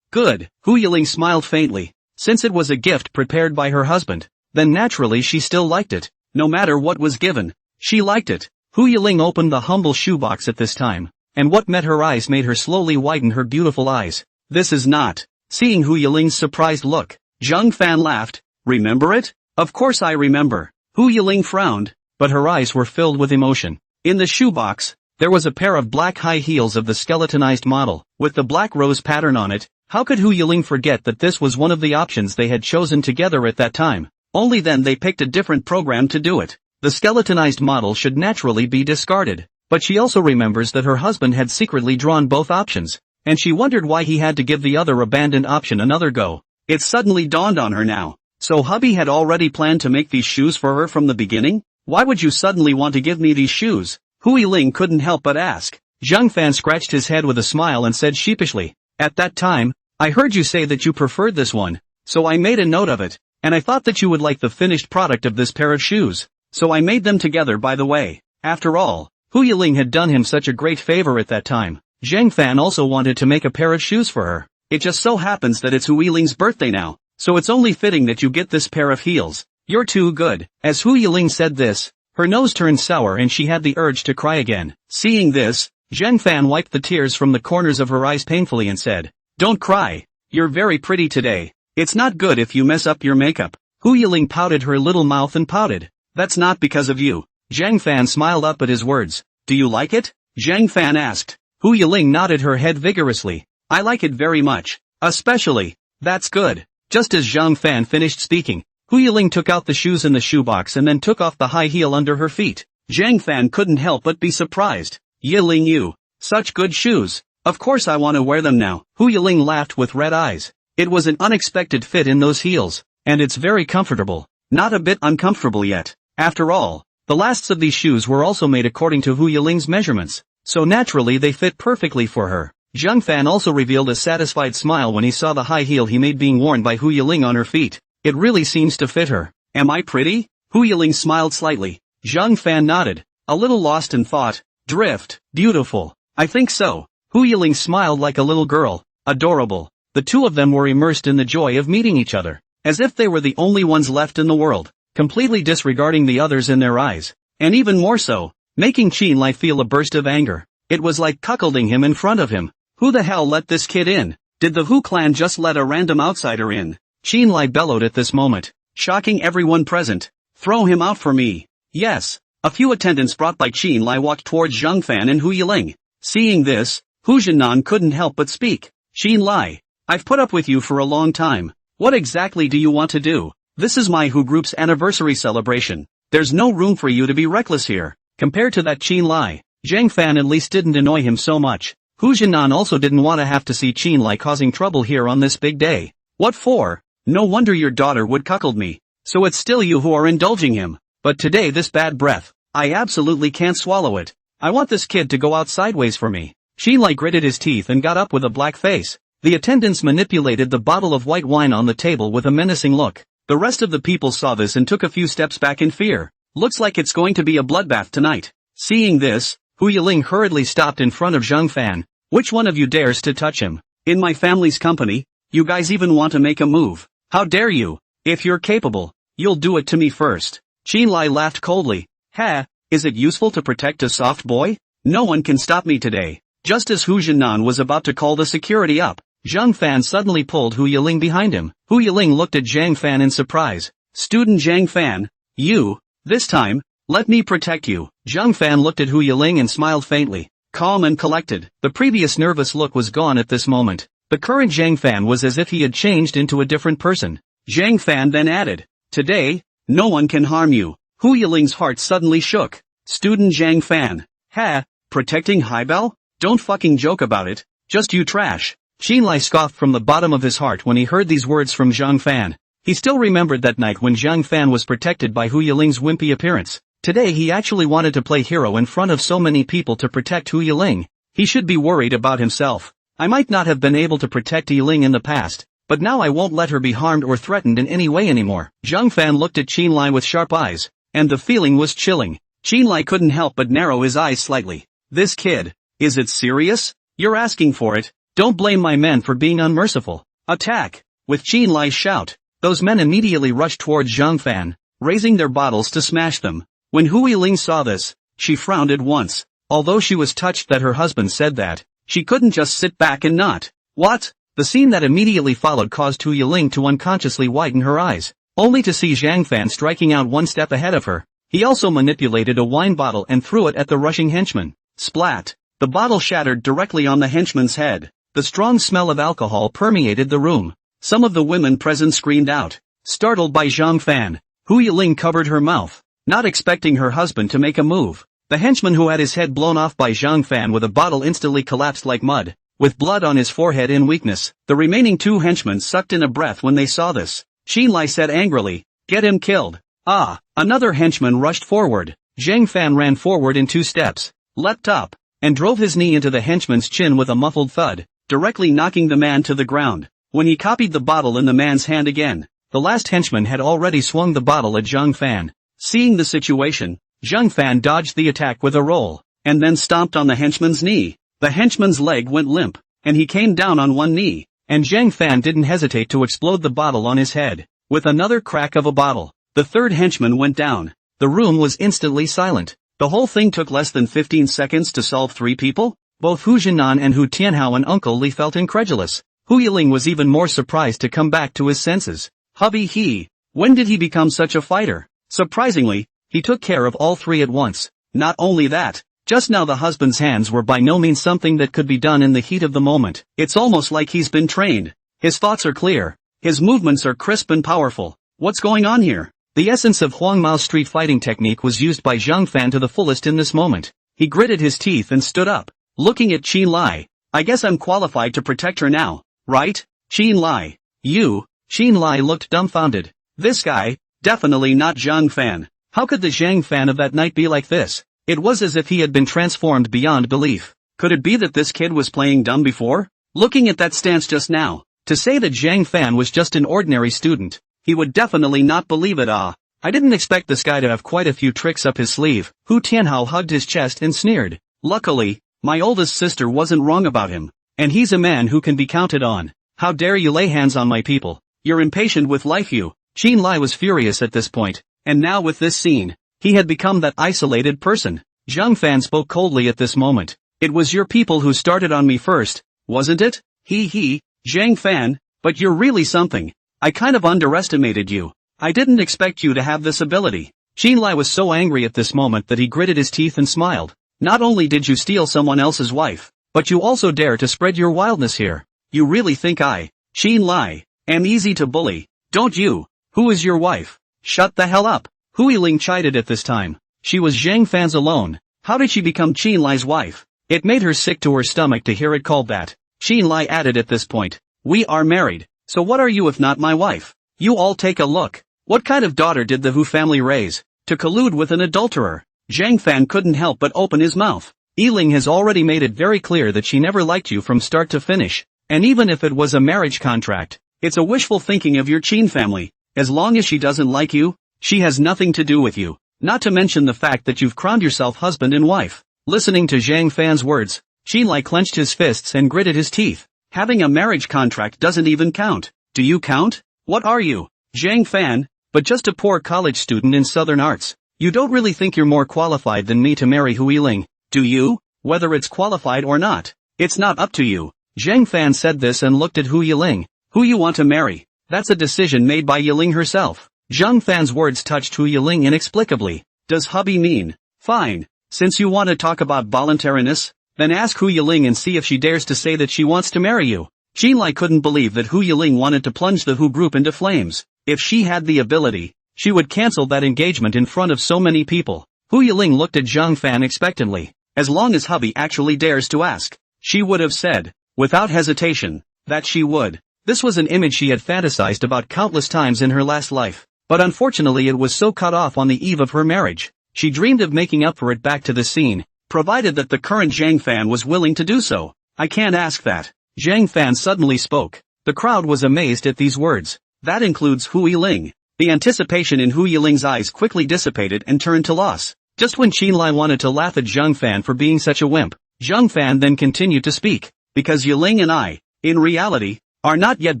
Good." Hu Yiling smiled faintly. Since it was a gift prepared by her husband, then naturally she still liked it. No matter what was given, she liked it. Hu Yiling opened the humble shoebox at this time, and what met her eyes made her slowly widen her beautiful eyes. "This is not." Seeing Hu Yiling's surprised look, Zhang Fan laughed. "Remember it?" "Of course I remember." Hu Yiling frowned, but her eyes were filled with emotion. In the shoebox, there was a pair of black high heels of the skeletonized model, with the black rose pattern on it. How could Hu Yiling forget that this was one of the options they had chosen together at that time? Only then they picked a different program to do it. The skeletonized model should naturally be discarded, but she also remembers that her husband had secretly drawn both options, and she wondered why he had to give the other abandoned option another go. It suddenly dawned on her now. So hubby had already planned to make these shoes for her from the beginning? Why would you suddenly want to give me these shoes? Hui Ling couldn't help but ask. Zhang Fan scratched his head with a smile and said sheepishly, "At that time, I heard you say that you preferred this one, so I made a note of it, and I thought that you would like the finished product of this pair of shoes, so I made them together by the way." After all, Hui Ling had done him such a great favor at that time. Zhang Fan also wanted to make a pair of shoes for her. It just so happens that it's Hui Ling's birthday now, so it's only fitting that you get this pair of heels. You're too good. As Hui Ling said this, her nose turned sour and she had the urge to cry again. Seeing this, Zhang Fan wiped the tears from the corners of her eyes painfully and said, "Don't cry. You're very pretty today. It's not good if you mess up your makeup." Hui Ling pouted her little mouth and pouted. "That's not because of you." Zhang Fan smiled up at his words. "Do you like it?" Zhang Fan asked. Hui Ling nodded her head vigorously. "I like it very much. Especially. That's good." Just as Zhang Fan finished speaking, Hui Ling took out the shoes in the shoebox and then took off the high heel under her feet. Zhang Fan couldn't help but be surprised. "Yiling you. Such good shoes. Of course I want to wear them now." Hui Ling laughed with red eyes. It was an unexpected fit in those heels, and it's very comfortable. Not a bit uncomfortable yet. After all, the lasts of these shoes were also made according to Hui Ling's measurements, so naturally they fit perfectly for her. Zhang Fan also revealed a satisfied smile when he saw the high heel he made being worn by Hui Ling on her feet. It really seems to fit her. "Am I pretty?" Hui Ling smiled slightly. Zhang Fan nodded, a little lost in thought. "Drift. Beautiful. I think so." Hui Ling smiled like a little girl. Adorable. The two of them were immersed in the joy of meeting each other, as if they were the only ones left in the world, completely disregarding the others in their eyes, and even more so, making Qin Lai feel a burst of anger. It was like cuckolding him in front of him. Who the hell let this kid in? Did the Hu clan just let a random outsider in? Qin Lai bellowed at this moment, shocking everyone present. "Throw him out for me." Yes. A few attendants brought by Qin Lai walked towards Zhang Fan and Hui Ling. Seeing this, Hu Jinan couldn't help but speak. "Qin Lai, I've put up with you for a long time. What exactly do you want to do? This is my Hu group's anniversary celebration. There's no room for you to be reckless here." Compared to that Qin Lai, Zhang Fan at least didn't annoy him so much. Hu Jinan also didn't want to have to see Qin Lai causing trouble here on this big day. "What for? No wonder your daughter would cuckold me. So it's still you who are indulging him. But today this bad breath, I absolutely can't swallow it. I want this kid to go out sideways for me." Qin Lai gritted his teeth and got up with a black face. The attendants manipulated the bottle of white wine on the table with a menacing look. The rest of the people saw this and took a few steps back in fear. "Looks like it's going to be a bloodbath tonight." Seeing this, Hui Ling hurriedly stopped in front of Zhang Fan. "Which one of you dares to touch him? In my family's company, you guys even want to make a move? How dare you? If you're capable, you'll do it to me first." Qin Lai laughed coldly. "Ha, is it useful to protect a soft boy? No one can stop me today." Just as Hu Jinan was about to call the security up, Zhang Fan suddenly pulled Hui Ling behind him. Hui Ling looked at Zhang Fan in surprise. "Student Zhang Fan, you, this time, let me protect you." Zhang Fan looked at Hui Ling and smiled faintly, calm and collected. The previous nervous look was gone at this moment. The current Zhang Fan was as if he had changed into a different person. Zhang Fan then added, "Today, no one can harm you." Hui Ling's heart suddenly shook. "Student Zhang Fan. Ha, protecting Haibao? Don't fucking joke about it. Just you trash." Qin Lai scoffed from the bottom of his heart when he heard these words from Zhang Fan. He still remembered that night when Zhang Fan was protected by Hui Ling's wimpy appearance. Today he actually wanted to play hero in front of so many people to protect Hui Ling. He should be worried about himself. "I might not have been able to protect Yiling in the past, but now I won't let her be harmed or threatened in any way anymore." Zhang Fan looked at Qin Lai with sharp eyes, and the feeling was chilling. Qin Lai couldn't help but narrow his eyes slightly. "This kid, is it serious? You're asking for it. Don't blame my men for being unmerciful. Attack!" With Qin Lai's shout, those men immediately rushed towards Zhang Fan, raising their bottles to smash them. When Hui Ling saw this, she frowned at once. Although she was touched that her husband said that, she couldn't just sit back and not. "What?" The scene that immediately followed caused Hui Ling to unconsciously widen her eyes, only to see Zhang Fan striking out one step ahead of her. He also manipulated a wine bottle and threw it at the rushing henchman. Splat! The bottle shattered directly on the henchman's head. The strong smell of alcohol permeated the room. Some of the women present screamed out, startled by Zhang Fan. Hui Ling covered her mouth, not expecting her husband to make a move. The henchman who had his head blown off by Zhang Fan with a bottle instantly collapsed like mud, with blood on his forehead in weakness. The remaining two henchmen sucked in a breath when they saw this. Xinlai said angrily. Get him killed. Ah, another henchman rushed forward. Zhang Fan ran forward in 2 steps, leapt up, and drove his knee into the henchman's chin with a muffled thud, directly knocking the man to the ground. When he copied the bottle in the man's hand again, the last henchman had already swung the bottle at Zhang Fan. Seeing the situation, Zhang Fan dodged the attack with a roll, and then stomped on the henchman's knee. The henchman's leg went limp, and he came down on one knee, and Zhang Fan didn't hesitate to explode the bottle on his head. With another crack of a bottle, the third henchman went down. The room was instantly silent. The whole thing took less than 15 seconds to solve 3 people? Both Hu Jinan and Hu Tianhao and Uncle Li felt incredulous. Hu Yiling was even more surprised to come back to his senses. Hubby he, when did he become such a fighter? Surprisingly, he took care of all 3 at once. Not only that, just now the husband's hands were by no means something that could be done in the heat of the moment. It's almost like he's been trained. His thoughts are clear. His movements are crisp and powerful. What's going on here? The essence of Huang Mao's street fighting technique was used by Zhang Fan to the fullest in this moment. He gritted his teeth and stood up, looking at Xinlai. I guess I'm qualified to protect her now, right? Xinlai. You? Xinlai looked dumbfounded. This guy? Definitely not Zhang Fan. How could the Zhang Fan of that night be like this? It was as if he had been transformed beyond belief. Could it be that this kid was playing dumb before? Looking at that stance just now, to say that Zhang Fan was just an ordinary student, he would definitely not believe it. I didn't expect this guy to have quite a few tricks up his sleeve. Hu Tianhao hugged his chest and sneered. Luckily, my oldest sister wasn't wrong about him. And he's a man who can be counted on. How dare you lay hands on my people? You're impatient with life you. Xinlai was furious at this point. And now with this scene, he had become that isolated person. Zhang Fan spoke coldly at this moment. It was your people who started on me first, wasn't it? Zhang Fan, but you're really something. I kind of underestimated you. I didn't expect you to have this ability. Xinlai was so angry at this moment that he gritted his teeth and smiled. Not only did you steal someone else's wife, but you also dare to spread your wildness here. You really think I, Xinlai, am easy to bully, don't you? Who is your wife? Shut the hell up. Hu Yiling chided at this time. She was Zhang Fan's alone. How did she become Xinlai's wife? It made her sick to her stomach to hear it called that. Xinlai added at this point. We are married. So what are you if not my wife? You all take a look. What kind of daughter did the Hu family raise? To collude with an adulterer? Zhang Fan couldn't help but open his mouth. Yiling has already made it very clear that she never liked you from start to finish. And even if it was a marriage contract, it's a wishful thinking of your Qin family. As long as she doesn't like you, she has nothing to do with you. Not to mention the fact that you've crowned yourself husband and wife. Listening to Zhang Fan's words, Xinlai clenched his fists and gritted his teeth. Having a marriage contract doesn't even count. Do you count? What are you? Zhang Fan, but just a poor college student in Southern Arts. You don't really think you're more qualified than me to marry Hu Yiling, do you? Whether it's qualified or not, it's not up to you. Zhang Fan said this and looked at Hu Yiling. Who you want to marry? That's a decision made by Yiling herself. Zhang Fan's words touched Hu Yiling inexplicably. Does hubby mean? Fine. Since you want to talk about voluntariness, then ask Hu Yiling and see if she dares to say that she wants to marry you. Xinlai couldn't believe that Hu Yiling wanted to plunge the Hu group into flames. If she had the ability, she would cancel that engagement in front of so many people. Hu Yiling looked at Zhang Fan expectantly. As long as hubby actually dares to ask, she would have said, without hesitation, that she would. This was an image she had fantasized about countless times in her last life. But unfortunately it was so cut off on the eve of her marriage. She dreamed of making up for it back to this scene, provided that the current Zhang Fan was willing to do so. I can't ask that. Zhang Fan suddenly spoke. The crowd was amazed at these words. That includes Hu Yiling. The anticipation in Hu Yiling's eyes quickly dissipated and turned to loss. Just when Xinlai wanted to laugh at Zhang Fan for being such a wimp, Zhang Fan then continued to speak. Because Yiling and I, in reality, are not yet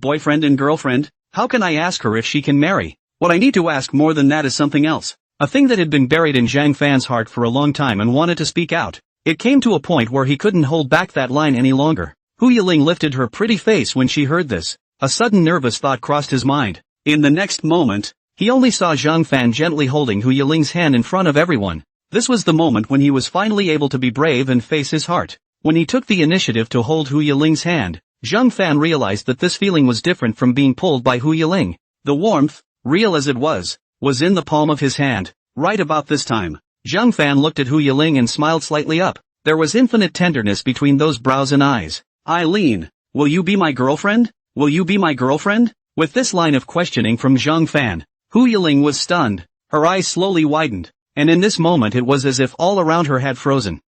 boyfriend and girlfriend, how can I ask her if she can marry? What I need to ask more than that is something else. A thing that had been buried in Zhang Fan's heart for a long time and wanted to speak out. It came to a point where he couldn't hold back that line any longer. Hu Yiling lifted her pretty face when she heard this. A sudden nervous thought crossed his mind. In the next moment, he only saw Zhang Fan gently holding Hu Yiling's hand in front of everyone. This was the moment when he was finally able to be brave and face his heart. When he took the initiative to hold Hu Yiling's hand, Zhang Fan realized that this feeling was different from being pulled by Hu Yiling. The warmth, real as it was in the palm of his hand. Right about this time, Zhang Fan looked at Hu Yiling and smiled slightly up. There was infinite tenderness between those brows and eyes. Eileen, will you be my girlfriend? Will you be my girlfriend? With this line of questioning from Zhang Fan, Hu Yiling was stunned. Her eyes slowly widened, and in this moment it was as if all around her had frozen.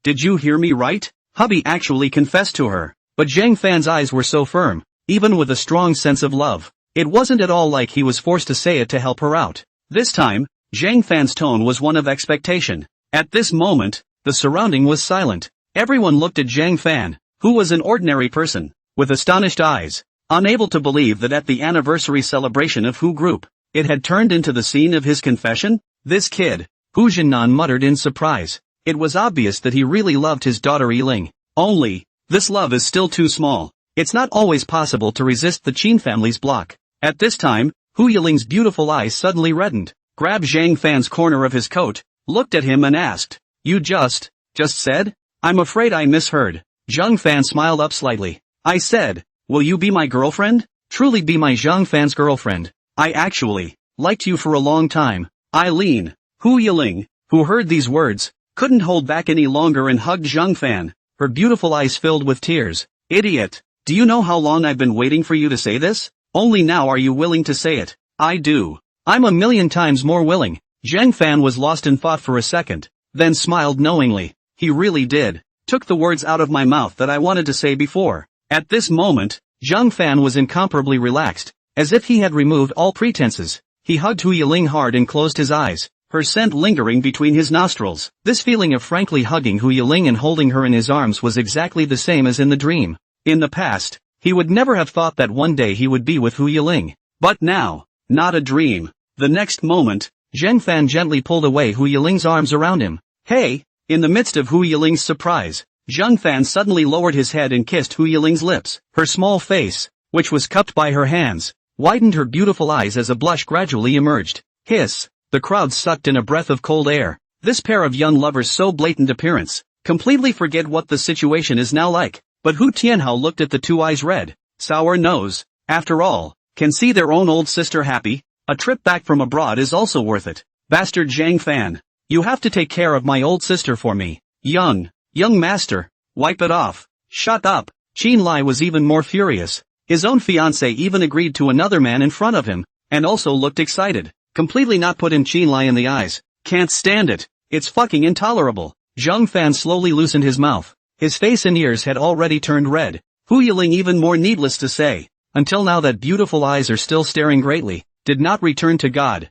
Did you hear me right? Hubby actually confessed to her. But Zhang Fan's eyes were so firm, even with a strong sense of love. It wasn't at all like he was forced to say it to help her out. This time, Zhang Fan's tone was one of expectation. At this moment, the surrounding was silent. Everyone looked at Zhang Fan, who was an ordinary person, with astonished eyes, unable to believe that at the anniversary celebration of Hu Group, it had turned into the scene of his confession. This kid, Hu Jinnan muttered in surprise. It was obvious that he really loved his daughter Yiling. Only, this love is still too small. It's not always possible to resist the Qin family's block. At this time, Hu Yiling's beautiful eyes suddenly reddened, grabbed Zhang Fan's corner of his coat, looked at him and asked, "You just said?" "I'm afraid I misheard." Zhang Fan smiled up slightly. "I said, will you be my girlfriend? Truly be my Zhang Fan's girlfriend. I actually liked you for a long time." Eileen, Hu Yiling, who heard these words, couldn't hold back any longer and hugged Zhang Fan, her beautiful eyes filled with tears. "Idiot, do you know how long I've been waiting for you to say this? Only now are you willing to say it." "I do. I'm a million times more willing." Zhang Fan was lost in thought for a second, then smiled knowingly. He really did. Took the words out of my mouth that I wanted to say before. At this moment, Zhang Fan was incomparably relaxed, as if he had removed all pretenses. He hugged Hu Yiling hard and closed his eyes, her scent lingering between his nostrils. This feeling of frankly hugging Hu Yiling and holding her in his arms was exactly the same as in the dream. In the past, he would never have thought that one day he would be with Hu Yiling. But now, not a dream. The next moment, Zhang Fan gently pulled away Hu Yiling's arms around him. "Hey!" In the midst of Hu Yiling's surprise, Zhang Fan suddenly lowered his head and kissed Hu Yiling's lips. Her small face, which was cupped by her hands, widened her beautiful eyes as a blush gradually emerged. Hiss! The crowd sucked in a breath of cold air. This pair of young lovers, so blatant appearance, completely forget what the situation is now like. But Hu Tianhao looked at the two eyes red, sour nose. After all, can see their own old sister happy? A trip back from abroad is also worth it. Bastard Zhang Fan. You have to take care of my old sister for me. Young master. Wipe it off. Shut up. Qin Lai was even more furious. His own fiancée even agreed to another man in front of him, and also looked excited. Completely not put in Qin Lai in the eyes. Can't stand it. It's fucking intolerable. Zhang Fan slowly loosened his mouth. His face and ears had already turned red. Hu Yiling, even more needless to say, until now that beautiful eyes are still staring greatly, did not return to God.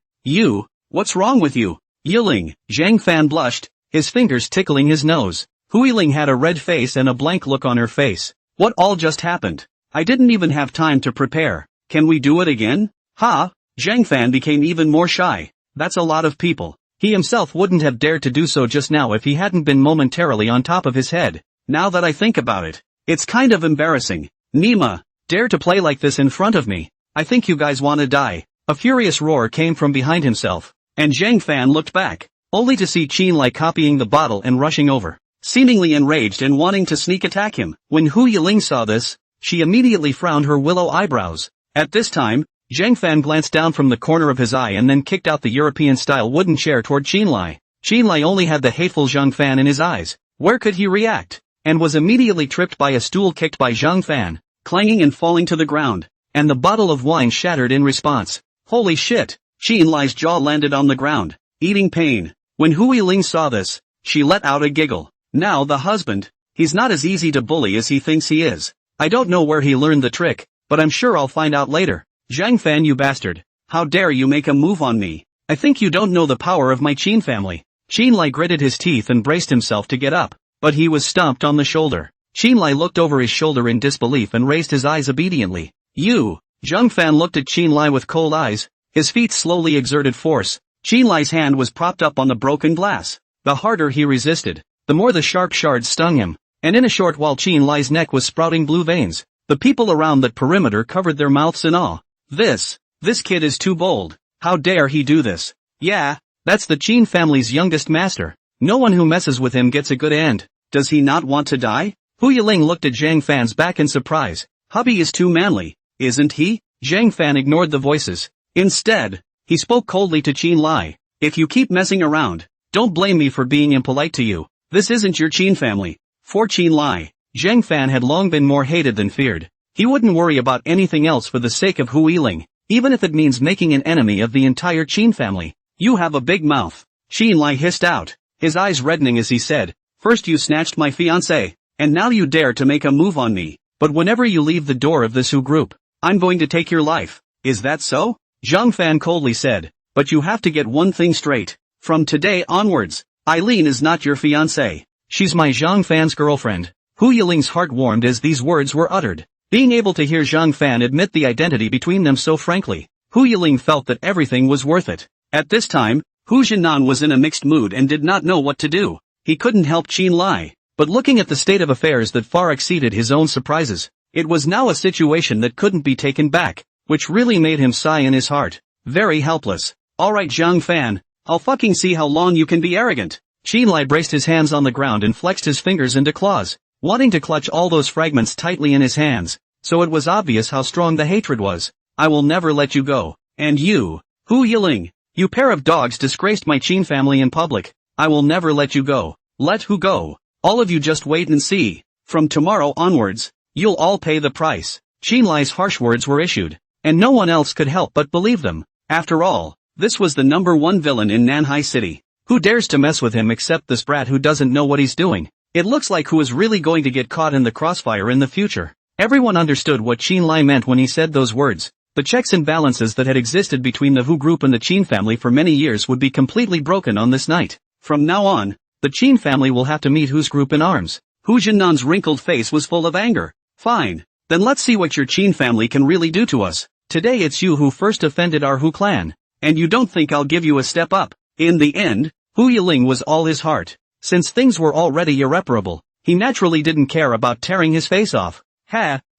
What's wrong with you? Yiling, Zhang Fan blushed, his fingers tickling his nose. Hu Yiling had a red face and a blank look on her face. What all just happened? I didn't even have time to prepare. Can we do it again? Ha! Zhang Fan became even more shy. That's a lot of people. He himself wouldn't have dared to do so just now if he hadn't been momentarily on top of his head. Now that I think about it, it's kind of embarrassing. Nima, dare to play like this in front of me? I think you guys wanna die. A furious roar came from behind himself, and Zhang Fan looked back, only to see Qin Lai copying the bottle and rushing over, seemingly enraged and wanting to sneak attack him. When Hu Yiling saw this, she immediately frowned her willow eyebrows. At this time, Zhang Fan glanced down from the corner of his eye and then kicked out the European-style wooden chair toward Qin Lai. Qin Lai only had the hateful Zhang Fan in his eyes. Where could he react? And was immediately tripped by a stool kicked by Zhang Fan, clanging and falling to the ground, and the bottle of wine shattered in response. Holy shit! Qin Lai's jaw landed on the ground, eating pain. When Hu Yiling saw this, she let out a giggle. Now the husband, he's not as easy to bully as he thinks he is. I don't know where he learned the trick, but I'm sure I'll find out later. Zhang Fan, you bastard. How dare you make a move on me? I think you don't know the power of my Qin family. Qin Lai gritted his teeth and braced himself to get up, but he was stomped on the shoulder. Qin Lai looked over his shoulder in disbelief and raised his eyes obediently. You! Zhang Fan looked at Qin Lai with cold eyes. His feet slowly exerted force. Qin Lai's hand was propped up on the broken glass. The harder he resisted, the more the sharp shards stung him, and in a short while Qin Lai's neck was sprouting blue veins. The people around that perimeter covered their mouths in awe. This kid is too bold. How dare he do this? Yeah, that's the Qin family's youngest master. No one who messes with him gets a good end. Does he not want to die? Hu Yiling looked at Zhang Fan's back in surprise. Hubby is too manly, isn't he? Zhang Fan ignored the voices. Instead, he spoke coldly to Qin Lai. If you keep messing around, don't blame me for being impolite to you. This isn't your Qin family. For Qin Lai, Zhang Fan had long been more hated than feared. He wouldn't worry about anything else for the sake of Hu Yiling, even if it means making an enemy of the entire Qin family. You have a big mouth. Qin Lai hissed out, his eyes reddening as he said, first you snatched my fiancée, and now you dare to make a move on me, but whenever you leave the door of this Hu group, I'm going to take your life. Is that so? Zhang Fan coldly said, but you have to get one thing straight. From today onwards, Eileen is not your fiancée. She's my Zhang Fan's girlfriend. Hu Yiling's heart warmed as these words were uttered. Being able to hear Zhang Fan admit the identity between them so frankly, Hu Yiling felt that everything was worth it. At this time, Hu Jinan was in a mixed mood and did not know what to do. He couldn't help Qin Lai, but looking at the state of affairs that far exceeded his own surprises, it was now a situation that couldn't be taken back, which really made him sigh in his heart. Very helpless. Alright Zhang Fan, I'll fucking see how long you can be arrogant. Qin Lai braced his hands on the ground and flexed his fingers into claws, wanting to clutch all those fragments tightly in his hands, so it was obvious how strong the hatred was. I will never let you go. And you, Hu Yiling, you pair of dogs disgraced my Qin family in public. I will never let you go. Let Hu go. All of you just wait and see. From tomorrow onwards, you'll all pay the price. Qin Lai's harsh words were issued, and no one else could help but believe them. After all, this was the #1 villain in Nanhai City. Who dares to mess with him except this brat who doesn't know what he's doing? It looks like Hu is really going to get caught in the crossfire in the future. Everyone understood what Qin Lai meant when he said those words. The checks and balances that had existed between the Hu group and the Qin family for many years would be completely broken on this night. From now on, the Qin family will have to meet Hu's group in arms. Hu Jinnan's wrinkled face was full of anger. Fine. Then let's see what your Qin family can really do to us. Today it's you who first offended our Hu clan. And you don't think I'll give you a step up. In the end, Hu Yiling was all his heart. Since things were already irreparable, he naturally didn't care about tearing his face off.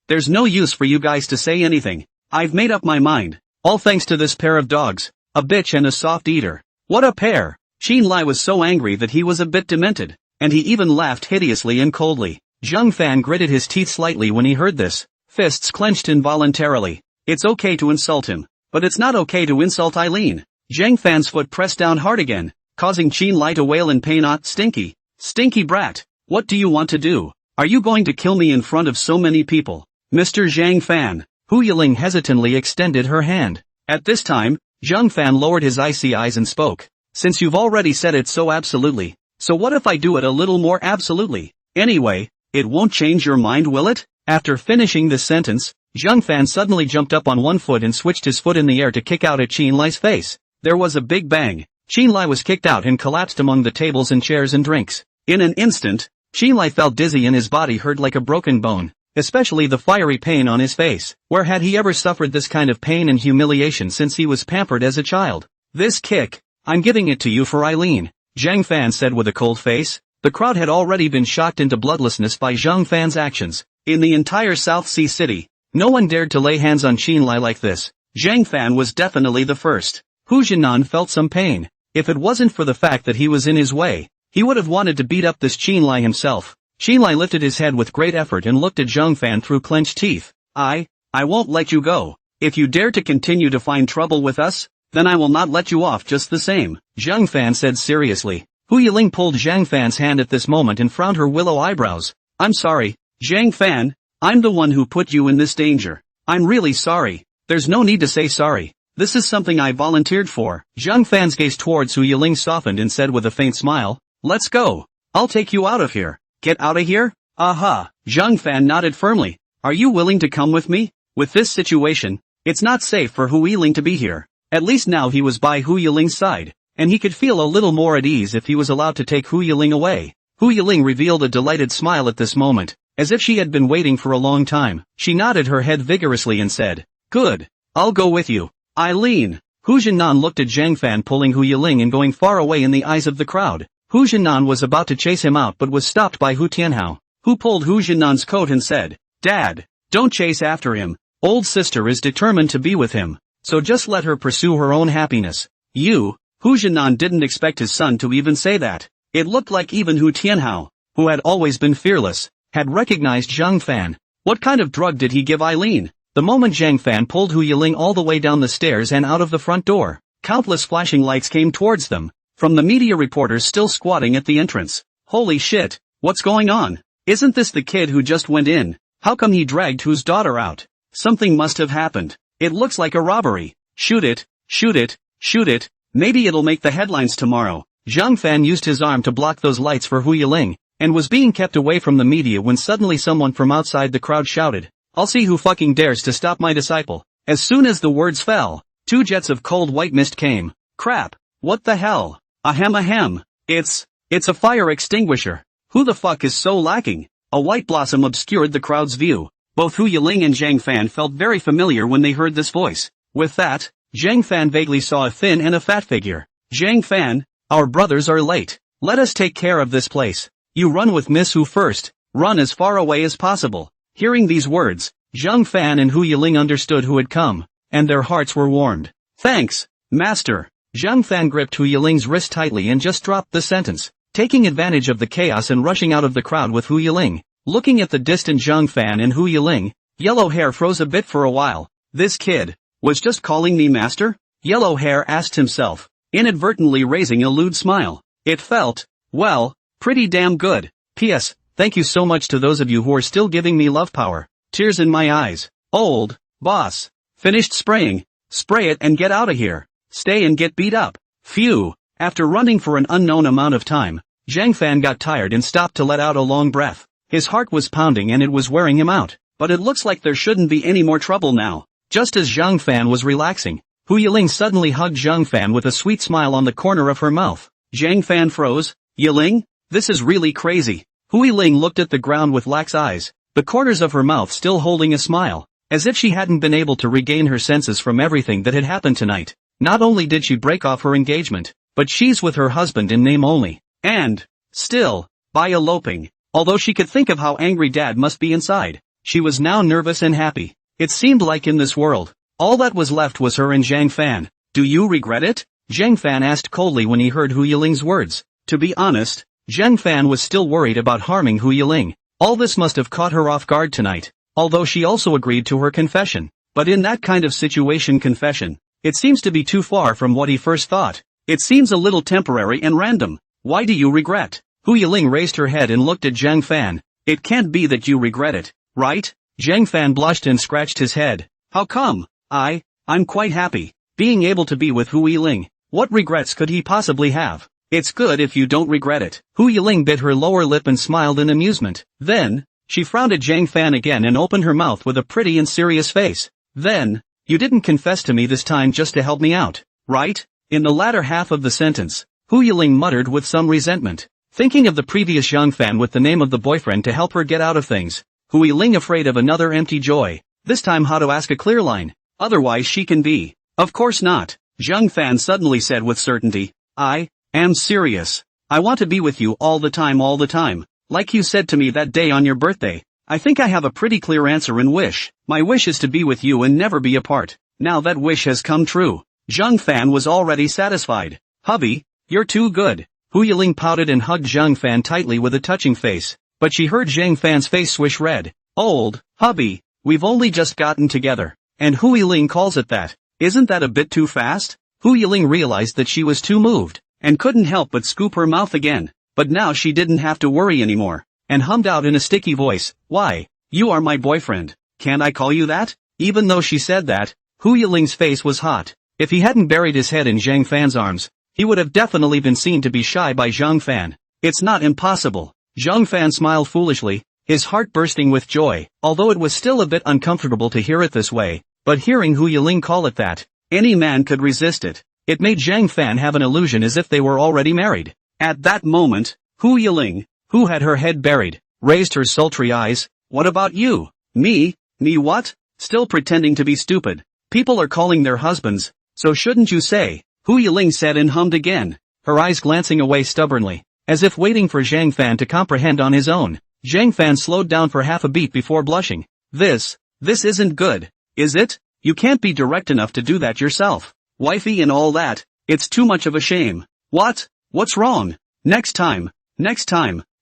There's no use for you guys to say anything. I've made up my mind. All thanks to this pair of dogs. A bitch and a soft eater. What a pair! Qin Lai was so angry that he was a bit demented, and he even laughed hideously and coldly. Zhang Fan gritted his teeth slightly when he heard this, fists clenched involuntarily. It's okay to insult him, but it's not okay to insult Eileen. Zhang Fan's foot pressed down hard again, causing Qin Lai to wail in pain. Stinky. Stinky brat. What do you want to do? Are you going to kill me in front of so many people? Mr. Zhang Fan. Hu Yiling hesitantly extended her hand. At this time, Zhang Fan lowered his icy eyes and spoke. Since you've already said it so absolutely, so what if I do it a little more absolutely? Anyway, it won't change your mind, will it? After finishing this sentence, Zhang Fan suddenly jumped up on one foot and switched his foot in the air to kick out at Qin Lai's face. There was a big bang. Qin Lai was kicked out and collapsed among the tables and chairs and drinks. In an instant, Qin Lai felt dizzy and his body hurt like a broken bone, especially the fiery pain on his face. Where had he ever suffered this kind of pain and humiliation since he was pampered as a child? This kick, I'm giving it to you for Eileen, Zhang Fan said with a cold face. The crowd had already been shocked into bloodlessness by Zhang Fan's actions. In the entire South Sea City, no one dared to lay hands on Qin Lai like this. Zhang Fan was definitely the first. Hu Jinan felt some pain. If it wasn't for the fact that he was in his way, he would have wanted to beat up this Qin Lai himself. Qin Lai lifted his head with great effort and looked at Zhang Fan through clenched teeth. I won't let you go. If you dare to continue to find trouble with us, then I will not let you off just the same, Zhang Fan said seriously. Hu Yiling pulled Zhang Fan's hand at this moment and frowned her willow eyebrows. I'm sorry, Zhang Fan, I'm the one who put you in this danger. I'm really sorry. There's no need to say sorry. This is something I volunteered for. Zhang Fan's gaze towards Hu Yiling softened and said with a faint smile, let's go. I'll take you out of here. Get out of here? Aha. Zhang Fan nodded firmly. Are you willing to come with me? With this situation, it's not safe for Hu Yiling to be here. At least now he was by Hu Yiling's side, and he could feel a little more at ease if he was allowed to take Hu Yiling away. Hu Yiling revealed a delighted smile at this moment, as if she had been waiting for a long time. She nodded her head vigorously and said, good. I'll go with you. Eileen. Hu Jinan looked at Zhang Fan pulling Hu Yiling and going far away in the eyes of the crowd. Hu Jinan was about to chase him out but was stopped by Hu Tianhao, who pulled Hu Jinan's coat and said, Dad, don't chase after him. Old sister is determined to be with him, so just let her pursue her own happiness. Hu Jinan didn't expect his son to even say that. It looked like even Hu Tianhao, who had always been fearless, had recognized Zhang Fan. What kind of drug did he give Eileen? The moment Zhang Fan pulled Hu Yiling all the way down the stairs and out of the front door, countless flashing lights came towards them, from the media reporters still squatting at the entrance. Holy shit, what's going on? Isn't this the kid who just went in? How come he dragged whose daughter out? Something must have happened. It looks like a robbery. Shoot it, shoot it, shoot it. Maybe it'll make the headlines tomorrow. Zhang Fan used his arm to block those lights for Hu Yiling, and was being kept away from the media when suddenly someone from outside the crowd shouted, "I'll see who fucking dares to stop my disciple." As soon as the words fell, 2 jets of cold white mist came. Crap. What the hell? Ahem. It's a fire extinguisher. Who the fuck is so lacking? A white blossom obscured the crowd's view. Both Hu Yiling and Zhang Fan felt very familiar when they heard this voice. With that, Zhang Fan vaguely saw a thin and a fat figure. Zhang Fan, our brothers are late. Let us take care of this place. You run with Miss Hu first. Run as far away as possible. Hearing these words, Zhang Fan and Hu Yiling understood who had come, and their hearts were warmed. Thanks, Master. Zhang Fan gripped Hu Yiling's wrist tightly and just dropped the sentence, taking advantage of the chaos and rushing out of the crowd with Hu Yiling. Looking at the distant Zhang Fan and Hu Yiling, Yellow Hair froze a bit for a while. This kid was just calling me master? Yellow Hair asked himself, inadvertently raising a lewd smile. It felt, well, pretty damn good. P.S. Thank you so much to those of you who are still giving me love power. Tears in my eyes. Old boss. Finished spraying. Spray it and get out of here. Stay and get beat up. Phew. After running for an unknown amount of time, Zhang Fan got tired and stopped to let out a long breath. His heart was pounding and it was wearing him out. But it looks like there shouldn't be any more trouble now. Just as Zhang Fan was relaxing, Hu Yiling suddenly hugged Zhang Fan with a sweet smile on the corner of her mouth. Zhang Fan froze. Yiling? This is really crazy. Hu Yiling looked at the ground with lax eyes, the corners of her mouth still holding a smile, as if she hadn't been able to regain her senses from everything that had happened tonight. Not only did she break off her engagement, but she's with her husband in name only. And, still, by eloping. Although she could think of how angry Dad must be inside, she was now nervous and happy. It seemed like in this world, all that was left was her and Zhang Fan. Do you regret it? Zhang Fan asked coldly when he heard Hu Yiling's words. To be honest, Zhang Fan was still worried about harming Hu Yiling. All this must have caught her off guard tonight, although she also agreed to her confession. But in that kind of situation confession, it seems to be too far from what he first thought. It seems a little temporary and random. Why do you regret? Hu Yiling raised her head and looked at Zhang Fan. It can't be that you regret it, right? Zhang Fan blushed and scratched his head. How come? I'm quite happy, being able to be with Hu Yiling. What regrets could he possibly have? It's good if you don't regret it. Hu Yiling bit her lower lip and smiled in amusement. Then, she frowned at Zhang Fan again and opened her mouth with a pretty and serious face. Then, you didn't confess to me this time just to help me out, right? In the latter half of the sentence, Hu Yiling muttered with some resentment, thinking of the previous Zhang Fan with the name of the boyfriend to help her get out of things. Hu Yiling afraid of another empty joy. This time how to ask a clear line. Otherwise she can be. Of course not. Zhang Fan suddenly said with certainty. I am serious. I want to be with you all the time. Like you said to me that day on your birthday. I think I have a pretty clear answer and wish. My wish is to be with you and never be apart. Now that wish has come true. Zhang Fan was already satisfied. Hubby, you're too good. Hu Yiling pouted and hugged Zhang Fan tightly with a touching face. But she heard Zhang Fan's face swish red. Old hubby, we've only just gotten together. And Hu Yiling calls it that. Isn't that a bit too fast? Hu Yiling realized that she was too moved, and couldn't help but scoop her mouth again. But now she didn't have to worry anymore, and hummed out in a sticky voice, why, you are my boyfriend. Can't I call you that? Even though she said that, Hu Yiling's face was hot. If he hadn't buried his head in Zhang Fan's arms, he would have definitely been seen to be shy by Zhang Fan. It's not impossible. Zhang Fan smiled foolishly, his heart bursting with joy, although it was still a bit uncomfortable to hear it this way. But hearing Hu Yiling call it that, any man could resist it. It made Zhang Fan have an illusion as if they were already married. At that moment, Hu Yiling, who had her head buried, raised her sultry eyes. What about you? Me what? Still pretending to be stupid. People are calling their husbands, so shouldn't you say? Hu Yiling said and hummed again, her eyes glancing away stubbornly, as if waiting for Zhang Fan to comprehend on his own. Zhang Fan slowed down for half a beat before blushing. This isn't good. Is it? You can't be direct enough to do that yourself. Wifey and all that. It's too much of a shame. What? What's wrong? Next time.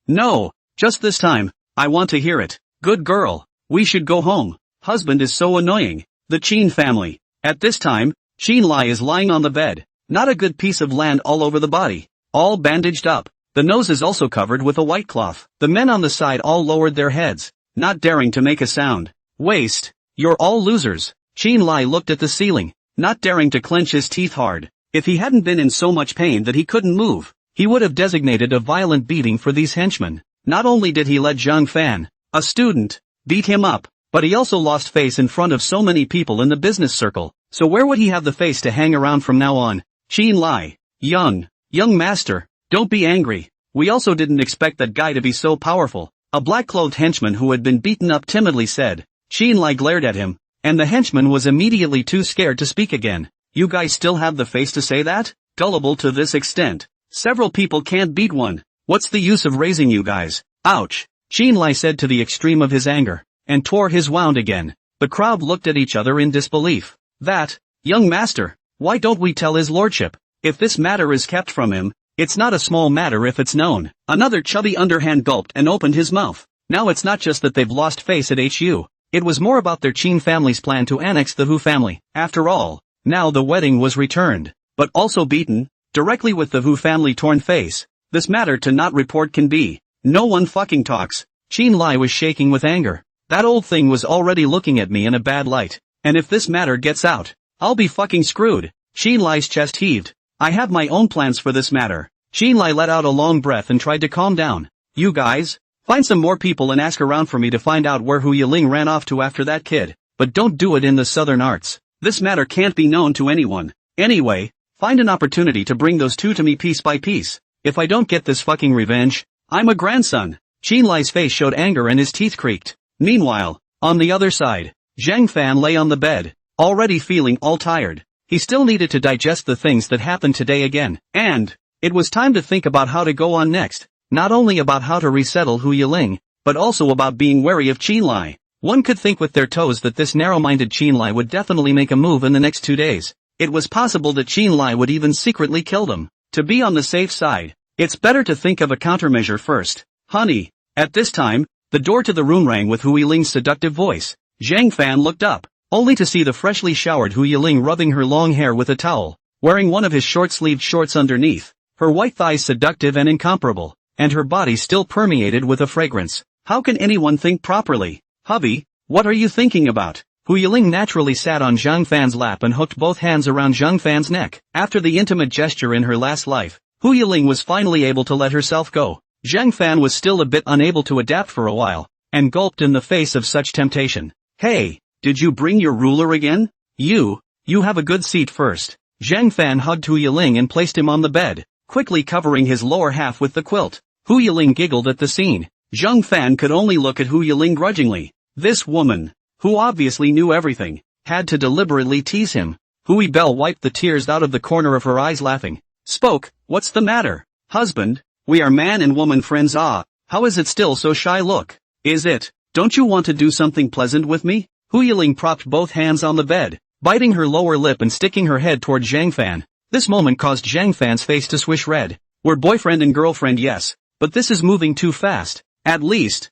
No, just this time. I want to hear it. Good girl. We should go home. Husband is so annoying. The Chin family. At this time, Chin Lai is lying on the bed. Not a good piece of land all over the body. All bandaged up. The nose is also covered with a white cloth. The men on the side all lowered their heads. not daring to make a sound. Waste. You're all losers. Chin Lai looked at the ceiling, not daring to clench his teeth hard. If he hadn't been in so much pain that he couldn't move, he would have designated a violent beating for these henchmen. Not only did he let Zhang Fan, a student, beat him up, but he also lost face in front of so many people in the business circle. So where would he have the face to hang around from now on? Chin Lai. Young master, don't be angry. We also didn't expect that guy to be so powerful. A black-clothed henchman who had been beaten up timidly said. Chin Lai glared at him, and the henchman was immediately too scared to speak again. You guys still have the face to say that? Gullible to this extent. Several people can't beat one. What's the use of raising you guys? Ouch. Chin Lai said to the extreme of his anger, and tore his wound again. The crowd looked at each other in disbelief. That, young master, why don't we tell his lordship? If this matter is kept from him, it's not a small matter if it's known. Another chubby underhand gulped and opened his mouth. Now it's not just that they've lost face at HU. It was more about their Qin family's plan to annex the Hu family. After all, now the wedding was returned, but also beaten, directly with the Hu family torn face. This matter to not report can be. No one fucking talks. Chin Lai was shaking with anger. That old thing was already looking at me in a bad light. And if this matter gets out, I'll be fucking screwed. Chin Lai's chest heaved. I have my own plans for this matter. Chin Lai let out a long breath and tried to calm down. You guys, find some more people and ask around for me to find out where Hu Yiling ran off to after that kid. But don't do it in the southern arts. This matter can't be known to anyone. Anyway, find an opportunity to bring those two to me piece by piece. If I don't get this fucking revenge, I'm a grandson. Chin Lai's face showed anger and his teeth creaked. Meanwhile, on the other side, Zhang Fan lay on the bed, already feeling all tired. He still needed to digest the things that happened today again, and it was time to think about how to go on next, not only about how to resettle Hu Yiling, but also about being wary of Chin Lai. One could think with their toes that this narrow-minded Chin Lai would definitely make a move in the next 2 days. It was possible that Chin Lai would even secretly kill them. To be on the safe side, it's better to think of a countermeasure first. Honey. At this time, the door to the room rang with Hu Yiling's seductive voice. Zhang Fan looked up, only to see the freshly showered Hu Yiling rubbing her long hair with a towel, wearing one of his short-sleeved shorts underneath, her white thighs seductive and incomparable, and her body still permeated with a fragrance. How can anyone think properly? Hubby, what are you thinking about? Hu Yiling naturally sat on Zhang Fan's lap and hooked both hands around Zhang Fan's neck. After the intimate gesture in her last life, Hu Yiling was finally able to let herself go. Zhang Fan was still a bit unable to adapt for a while, and gulped in the face of such temptation. Hey, did you bring your ruler again? You have a good seat first. Zhang Fan hugged Hu Yiling and placed him on the bed, quickly covering his lower half with the quilt. Hu Yiling giggled at the scene. Zhang Fan could only look at Hu Yiling grudgingly. This woman, who obviously knew everything, had to deliberately tease him. Hui Bell wiped the tears out of the corner of her eyes laughing. Spoke, what's the matter? Husband, we are man and woman friends. Ah, how is it still so shy? Look. Is it? Don't you want to do something pleasant with me? Hu Yiling propped both hands on the bed, biting her lower lip and sticking her head toward Zhang Fan. This moment caused Zhang Fan's face to swish red. We're boyfriend and girlfriend, yes, but this is moving too fast. At least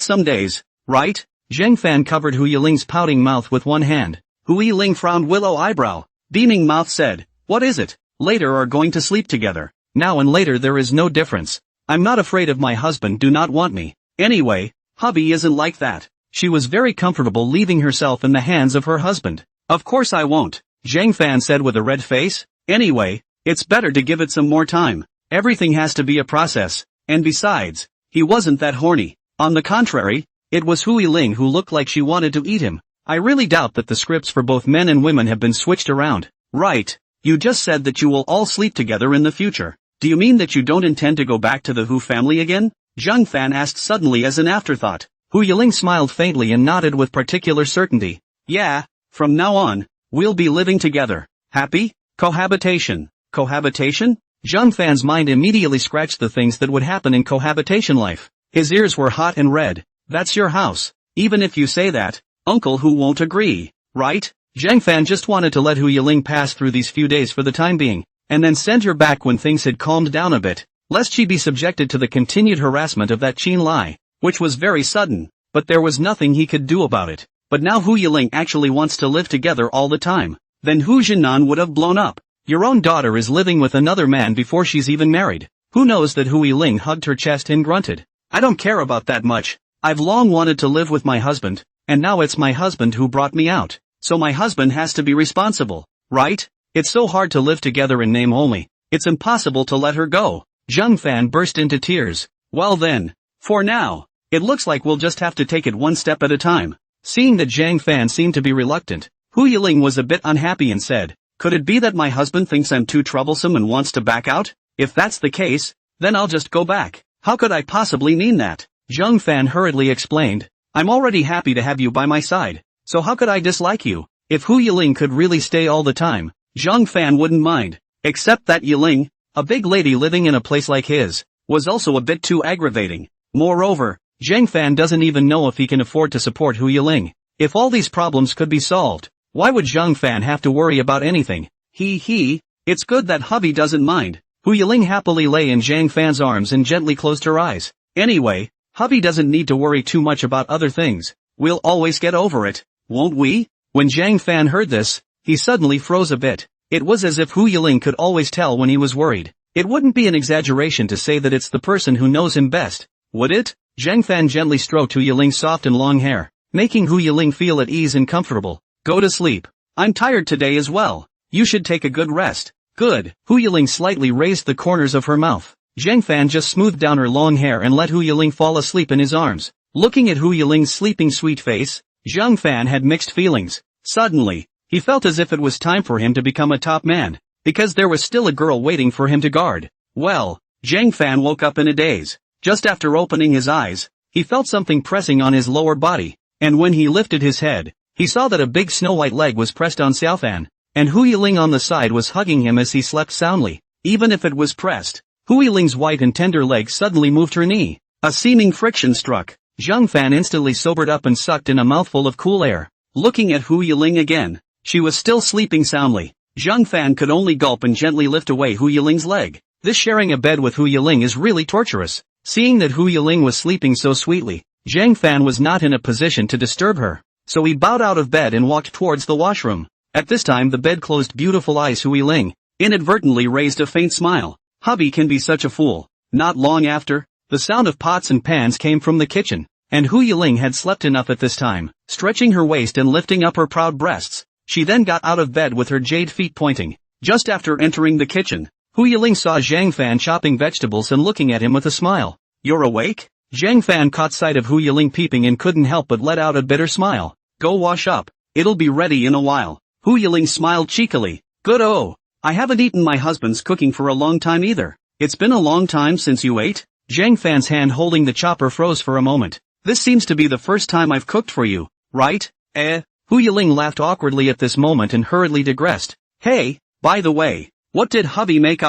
some days, right? Zhang Fan covered Hu Yiling's pouting mouth with one hand. Hu Yiling frowned willow eyebrow. Beaming mouth said, what is it? Later are going to sleep together. Now and later there is no difference. I'm not afraid of my husband do not want me. Anyway, hubby isn't like that. She was very comfortable leaving herself in the hands of her husband. Of course I won't, Zhang Fan said with a red face. Anyway, it's better to give it some more time. Everything has to be a process. And besides, he wasn't that horny. On the contrary, it was Hu Yiling who looked like she wanted to eat him. I really doubt that the scripts for both men and women have been switched around. Right. You just said that you will all sleep together in the future. Do you mean that you don't intend to go back to the Hu family again? Zhang Fan asked suddenly as an afterthought. Hu Yiling smiled faintly and nodded with particular certainty. Yeah, from now on, we'll be living together. Happy? Cohabitation. Cohabitation? Zhang Fan's mind immediately scratched the things that would happen in cohabitation life. His ears were hot and red. That's your house. Even if you say that, Uncle Hu won't agree, right? Zhang Fan just wanted to let Hu Yiling pass through these few days for the time being, and then send her back when things had calmed down a bit, lest she be subjected to the continued harassment of that Chin Lai, which was very sudden, but there was nothing he could do about it. But now Hu Yiling actually wants to live together all the time. Then Hu Jinan would have blown up. Your own daughter is living with another man before she's even married. Who knows that Hu Yiling hugged her chest and grunted. I don't care about that much. I've long wanted to live with my husband, and now it's my husband who brought me out. So my husband has to be responsible, right? It's so hard to live together in name only. It's impossible to let her go. Zhang Fan burst into tears. Well then, for now, it looks like we'll just have to take it one step at a time. Seeing that Zhang Fan seemed to be reluctant, Hu Yiling was a bit unhappy and said, could it be that my husband thinks I'm too troublesome and wants to back out? If that's the case, then I'll just go back. How could I possibly mean that? Zhang Fan hurriedly explained, I'm already happy to have you by my side, so how could I dislike you? If Hu Yiling could really stay all the time, Zhang Fan wouldn't mind. Except that Yiling, a big lady living in a place like his, was also a bit too aggravating. Moreover, Zhang Fan doesn't even know if he can afford to support Hu Yiling. If all these problems could be solved, why would Zhang Fan have to worry about anything? It's good that hubby doesn't mind. Hu Yiling happily lay in Zhang Fan's arms and gently closed her eyes. Anyway, hubby doesn't need to worry too much about other things. We'll always get over it, won't we? When Zhang Fan heard this, he suddenly froze a bit. It was as if Hu Yiling could always tell when he was worried. It wouldn't be an exaggeration to say that it's the person who knows him best, would it? Zhang Fan gently stroked Hu Yiling's soft and long hair, making Hu Yiling feel at ease and comfortable. Go to sleep. I'm tired today as well. You should take a good rest. Good. Hu Yiling slightly raised the corners of her mouth. Zhang Fan just smoothed down her long hair and let Hu Yiling fall asleep in his arms. Looking at Hu Yiling's sleeping sweet face, Zhang Fan had mixed feelings. Suddenly, he felt as if it was time for him to become a top man, because there was still a girl waiting for him to guard. Well, Zhang Fan woke up in a daze. Just after opening his eyes, he felt something pressing on his lower body, and when he lifted his head, he saw that a big snow-white leg was pressed on Xiaofan, and Hu Yiling on the side was hugging him as he slept soundly. Even if it was pressed, Hu Yiling's white and tender leg suddenly moved her knee. A seeming friction struck. Zhang Fan instantly sobered up and sucked in a mouthful of cool air. Looking at Hu Yiling again, she was still sleeping soundly. Zhang Fan could only gulp and gently lift away Hu Yiling's leg. This sharing a bed with Hu Yiling is really torturous. Seeing that Hu Yiling was sleeping so sweetly, Zhang Fan was not in a position to disturb her. So he bowed out of bed and walked towards the washroom. At this time the bed-closed beautiful eyes Hu Yiling inadvertently raised a faint smile. Hubby can be such a fool. Not long after, the sound of pots and pans came from the kitchen, and Hu Yiling had slept enough at this time. Stretching her waist and lifting up her proud breasts, she then got out of bed with her jade feet pointing. Just after entering the kitchen, Hu Yiling saw Zhang Fan chopping vegetables and looking at him with a smile. You're awake? Zhang Fan caught sight of Hu Yiling peeping and couldn't help but let out a bitter smile. Go wash up. It'll be ready in a while. Hu Yiling smiled cheekily. Good. Oh, I haven't eaten my husband's cooking for a long time either. It's been a long time since you ate? Zhang Fan's hand holding the chopper froze for a moment. This seems to be the first time I've cooked for you, right? Hu Yiling laughed awkwardly at this moment and hurriedly digressed. Hey, by the way, what did hubby make?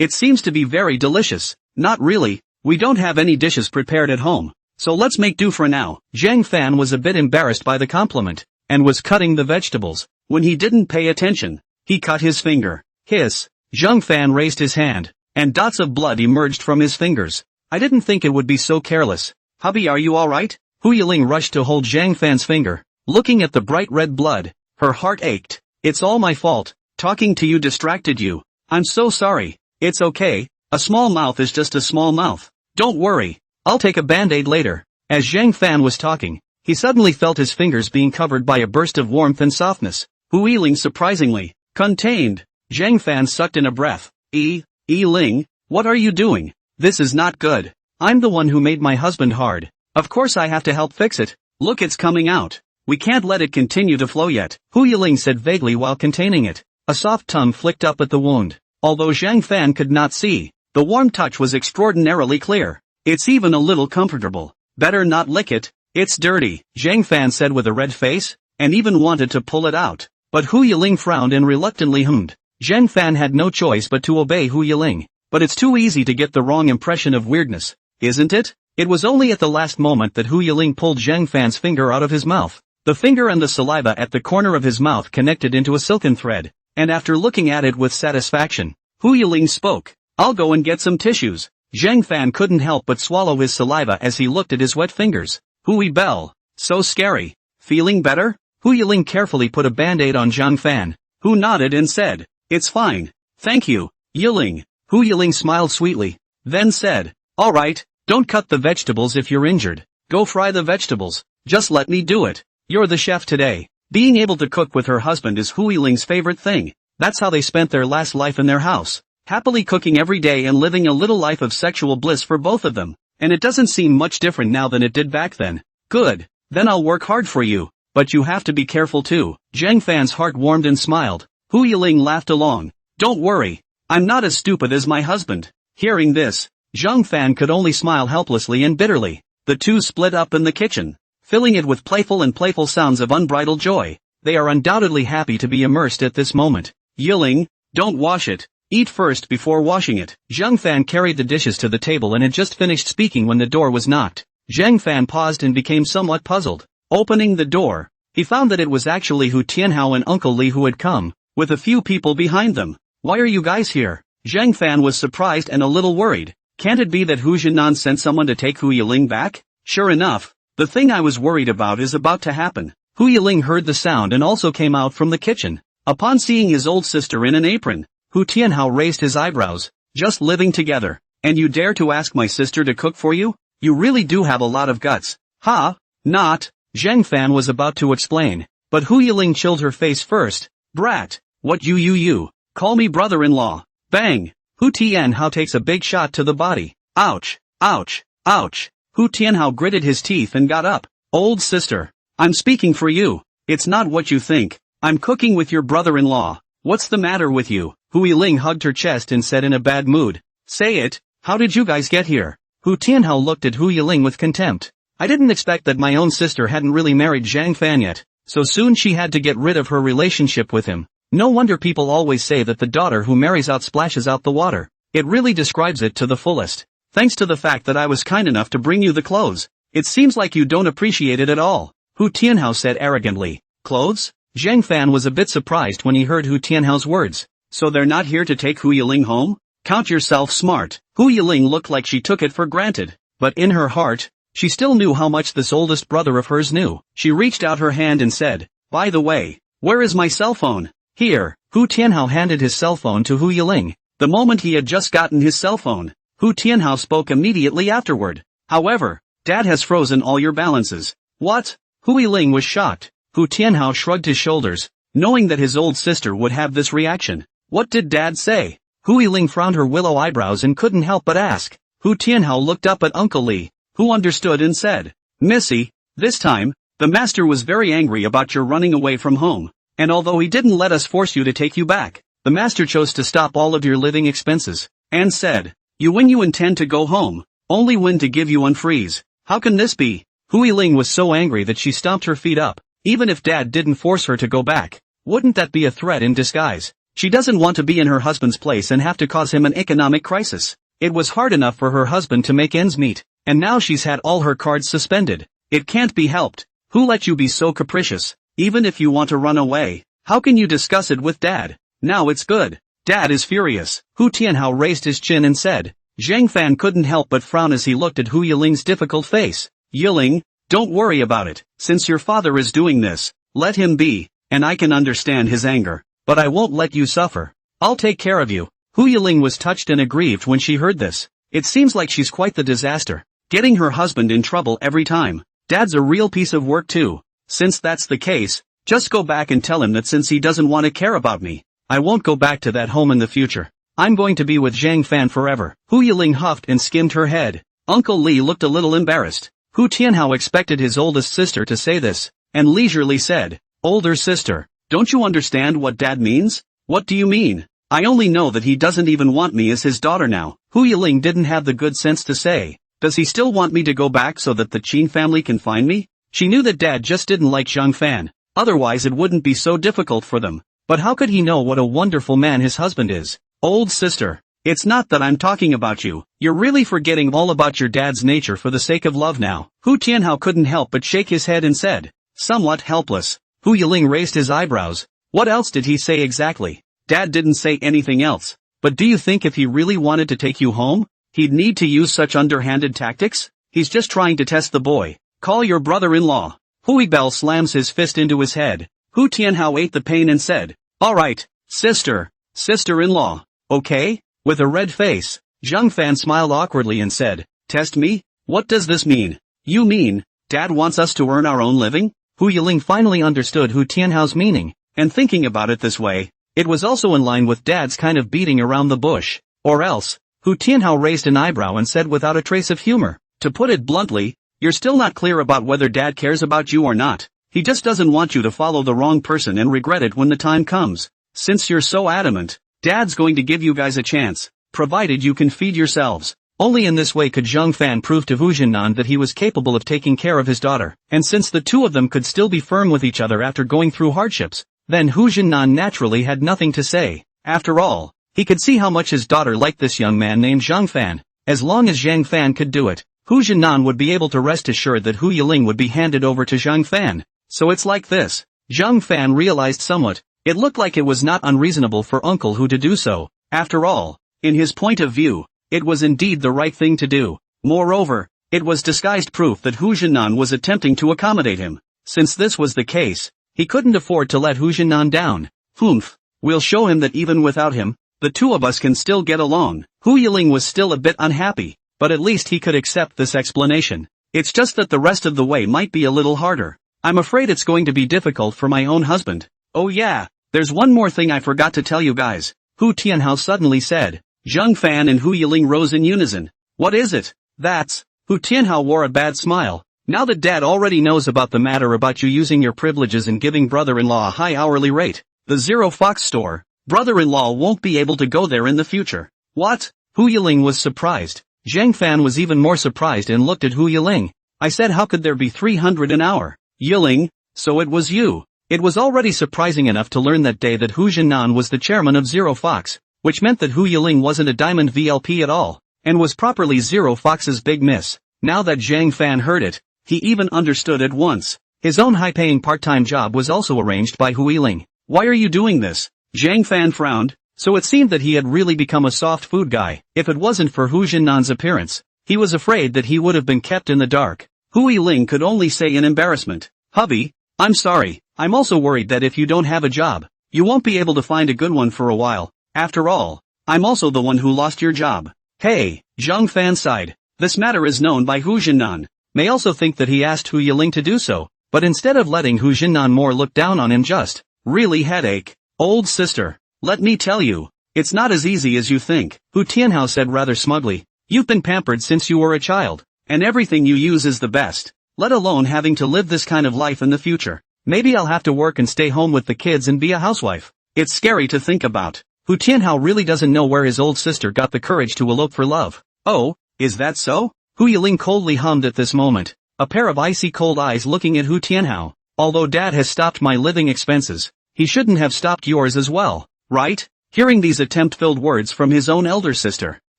It seems to be very delicious. Not really. We don't have any dishes prepared at home, so let's make do for now. Zhang Fan was a bit embarrassed by the compliment, and was cutting the vegetables. When he didn't pay attention, he cut his finger. Hiss. Zhang Fan raised his hand, and dots of blood emerged from his fingers. I didn't think it would be so careless. Hubby, are you alright? Hu Yiling rushed to hold Zhang Fan's finger. Looking at the bright red blood, her heart ached. It's all my fault. Talking to you distracted you. I'm so sorry. It's okay. A small mouth is just a small mouth. Don't worry. I'll take a band-aid later. As Zhang Fan was talking, he suddenly felt his fingers being covered by a burst of warmth and softness. Hu Yiling surprisingly contained. Zhang Fan sucked in a breath. Yiling, what are you doing? This is not good. I'm the one who made my husband hard. Of course I have to help fix it. Look, it's coming out. We can't let it continue to flow yet. Hu Yiling said vaguely while containing it. A soft tongue flicked up at the wound. Although Zhang Fan could not see, the warm touch was extraordinarily clear. It's even a little comfortable. Better not lick it. It's dirty, Zhang Fan said with a red face, and even wanted to pull it out. But Hu Yiling frowned and reluctantly hummed. Zhang Fan had no choice but to obey Hu Yiling. But it's too easy to get the wrong impression of weirdness, isn't it? It was only at the last moment that Hu Yiling pulled Zhang Fan's finger out of his mouth. The finger and the saliva at the corner of his mouth connected into a silken thread, and after looking at it with satisfaction, Hu Yiling spoke. I'll go and get some tissues. Zhang Fan couldn't help but swallow his saliva as he looked at his wet fingers. Hui Bell. So scary. Feeling better? Hu Yiling carefully put a band-aid on Zhang Fan, who nodded and said, It's fine. Thank you, Yiling. Hu Yiling smiled sweetly, then said, Alright, don't cut the vegetables if you're injured. Go fry the vegetables. Just let me do it. You're the chef today. Being able to cook with her husband is Hu Yiling's favorite thing. That's how they spent their last life in their house. Happily cooking every day and living a little life of sexual bliss for both of them. And it doesn't seem much different now than it did back then. Good. Then I'll work hard for you. But you have to be careful too. Zhang Fan's heart warmed and smiled. Hu Yiling laughed along. Don't worry. I'm not as stupid as my husband. Hearing this, Zhang Fan could only smile helplessly and bitterly. The two split up in the kitchen, filling it with playful sounds of unbridled joy. They are undoubtedly happy to be immersed at this moment. Yiling, don't wash it. Eat first before washing it. Zhang Fan carried the dishes to the table and had just finished speaking when the door was knocked. Zhang Fan paused and became somewhat puzzled. Opening the door, he found that it was actually Hu Tianhao and Uncle Li who had come, with a few people behind them. Why are you guys here? Zhang Fan was surprised and a little worried. Can't it be that Hu Jinan sent someone to take Hu Yiling back? Sure enough, the thing I was worried about is about to happen. Hu Yiling heard the sound and also came out from the kitchen. Upon seeing his old sister in an apron, Hu Tianhao raised his eyebrows. Just living together, and you dare to ask my sister to cook for you? You really do have a lot of guts. Ha! Not. Zhang Fan was about to explain, but Hu Yiling chilled her face first. Brat, what you, call me brother-in-law. Bang! Hu Tianhao takes a big shot to the body. Ouch, ouch, ouch. Hu Tianhao gritted his teeth and got up. Old sister, I'm speaking for you. It's not what you think. I'm cooking with your brother-in-law. What's the matter with you? Hu Yiling hugged her chest and said in a bad mood. Say it, how did you guys get here? Hu Tianhao looked at Hu Yiling with contempt. I didn't expect that my own sister hadn't really married Zhang Fan yet, so soon she had to get rid of her relationship with him. No wonder people always say that the daughter who marries out splashes out the water. It really describes it to the fullest. Thanks to the fact that I was kind enough to bring you the clothes. It seems like you don't appreciate it at all. Hu Tianhao said arrogantly. Clothes? Zhang Fan was a bit surprised when he heard Hu Tianhao's words. So they're not here to take Hu Yiling home? Count yourself smart. Hu Yiling looked like she took it for granted. But in her heart, she still knew how much this oldest brother of hers knew. She reached out her hand and said, by the way, where is my cell phone? Here. Hu Tianhao handed his cell phone to Hu Yiling. The moment he had just gotten his cell phone, Hu Tianhao spoke immediately afterward. However, Dad has frozen all your balances. What? Hu Yiling was shocked. Hu Tianhao shrugged his shoulders, knowing that his old sister would have this reaction. What did Dad say? Hu Yiling frowned her willow eyebrows and couldn't help but ask. Hu Tianhao looked up at Uncle Li, who understood and said, Missy, this time, the master was very angry about your running away from home, and although he didn't let us force you to take you back, the master chose to stop all of your living expenses, and said, when you intend to go home, only when to give you unfreeze. How can this be? Hu Yiling was so angry that she stomped her feet up. Even if Dad didn't force her to go back, wouldn't that be a threat in disguise? She doesn't want to be in her husband's place and have to cause him an economic crisis. It was hard enough for her husband to make ends meet, and now she's had all her cards suspended. It can't be helped. Who let you be so capricious? Even if you want to run away, how can you discuss it with Dad? Now it's good. Dad is furious. Hu Tianhao raised his chin and said. Zhang Fan couldn't help but frown as he looked at Hu Yiling's difficult face. Yiling, don't worry about it. Since your father is doing this, let him be, and I can understand his anger, but I won't let you suffer. I'll take care of you. Hu Yiling was touched and aggrieved when she heard this. It seems like she's quite the disaster, getting her husband in trouble every time. Dad's a real piece of work too. Since that's the case, just go back and tell him that since he doesn't want to care about me, I won't go back to that home in the future. I'm going to be with Zhang Fan forever. Hu Yiling huffed and skimmed her head. Uncle Li looked a little embarrassed. Hu Tianhao expected his oldest sister to say this, and leisurely said, Older sister, don't you understand what Dad means? What do you mean? I only know that he doesn't even want me as his daughter now. Hu Yiling didn't have the good sense to say, does he still want me to go back so that the Qin family can find me? She knew that Dad just didn't like Zhang Fan, otherwise it wouldn't be so difficult for them. But how could he know what a wonderful man his husband is? Old sister, it's not that I'm talking about you. You're really forgetting all about your dad's nature for the sake of love now. Hu Tianhao couldn't help but shake his head and said, somewhat helpless. Hu Yiling raised his eyebrows. What else did he say exactly? Dad didn't say anything else. But do you think if he really wanted to take you home, he'd need to use such underhanded tactics? He's just trying to test the boy. Call your brother-in-law. Hu Yigbao slams his fist into his head. Hu Tianhao ate the pain and said, alright, sister-in-law, okay? With a red face, Zhang Fan smiled awkwardly and said, test me? What does this mean? You mean, Dad wants us to earn our own living? Hu Yiling finally understood Hu Tianhao's meaning, and thinking about it this way, it was also in line with Dad's kind of beating around the bush. Or else, Hu Tianhao raised an eyebrow and said without a trace of humor, to put it bluntly, you're still not clear about whether Dad cares about you or not. He just doesn't want you to follow the wrong person and regret it when the time comes. Since you're so adamant, Dad's going to give you guys a chance, provided you can feed yourselves. Only in this way could Zhang Fan prove to Hu Jinnan that he was capable of taking care of his daughter, and since the two of them could still be firm with each other after going through hardships, then Hu Jinnan naturally had nothing to say. After all, he could see how much his daughter liked this young man named Zhang Fan. As long as Zhang Fan could do it, Hu Jinnan would be able to rest assured that Hu Yiling would be handed over to Zhang Fan. So it's like this. Zhang Fan realized somewhat. It looked like it was not unreasonable for Uncle Hu to do so. After all, in his point of view, it was indeed the right thing to do. Moreover, it was disguised proof that Hu Jinnan was attempting to accommodate him. Since this was the case, he couldn't afford to let Hu Jinnan down. Humph, we'll show him that even without him, the two of us can still get along. Hu Yiling was still a bit unhappy, but at least he could accept this explanation. It's just that the rest of the way might be a little harder. I'm afraid it's going to be difficult for my own husband. Oh yeah, there's one more thing I forgot to tell you guys, Hu Tianhao suddenly said. Zhang Fan and Hu Yiling rose in unison. What is it? That's, Hu Tianhao wore a bad smile. Now that Dad already knows about the matter about you using your privileges and giving brother-in-law a high hourly rate, the Zero Fox store, brother-in-law won't be able to go there in the future. What? Hu Yiling was surprised. Zhang Fan was even more surprised and looked at Hu Yiling. I said how could there be 300 an hour? Yiling, so it was you. It was already surprising enough to learn that day that Hu Jinnan was the chairman of Zero Fox, which meant that Hu Yiling wasn't a diamond VLP at all, and was properly Zero Fox's big miss. Now that Zhang Fan heard it, he even understood at once. His own high-paying part-time job was also arranged by Hu Yiling. Why are you doing this? Zhang Fan frowned, so it seemed that he had really become a soft food guy. If it wasn't for Hu Jinnan's appearance, he was afraid that he would have been kept in the dark. Hu Yiling could only say in embarrassment, Hubby, I'm sorry, I'm also worried that if you don't have a job, you won't be able to find a good one for a while. After all, I'm also the one who lost your job. Hey, Zhang Fan sighed. This matter is known by Hu Jinnan. May also think that he asked Hu Yiling to do so, but instead of letting Hu Jinnan more look down on him just, really headache. Old sister, let me tell you, it's not as easy as you think, Hu Tianhao said rather smugly. You've been pampered since you were a child, and everything you use is the best, let alone having to live this kind of life in the future. Maybe I'll have to work and stay home with the kids and be a housewife. It's scary to think about. Hu Tianhao really doesn't know where his old sister got the courage to elope for love. Oh, is that so? Hu Yiling coldly hummed at this moment, a pair of icy cold eyes looking at Hu Tianhao. Although Dad has stopped my living expenses, he shouldn't have stopped yours as well, right? Hearing these attempt-filled words from his own elder sister,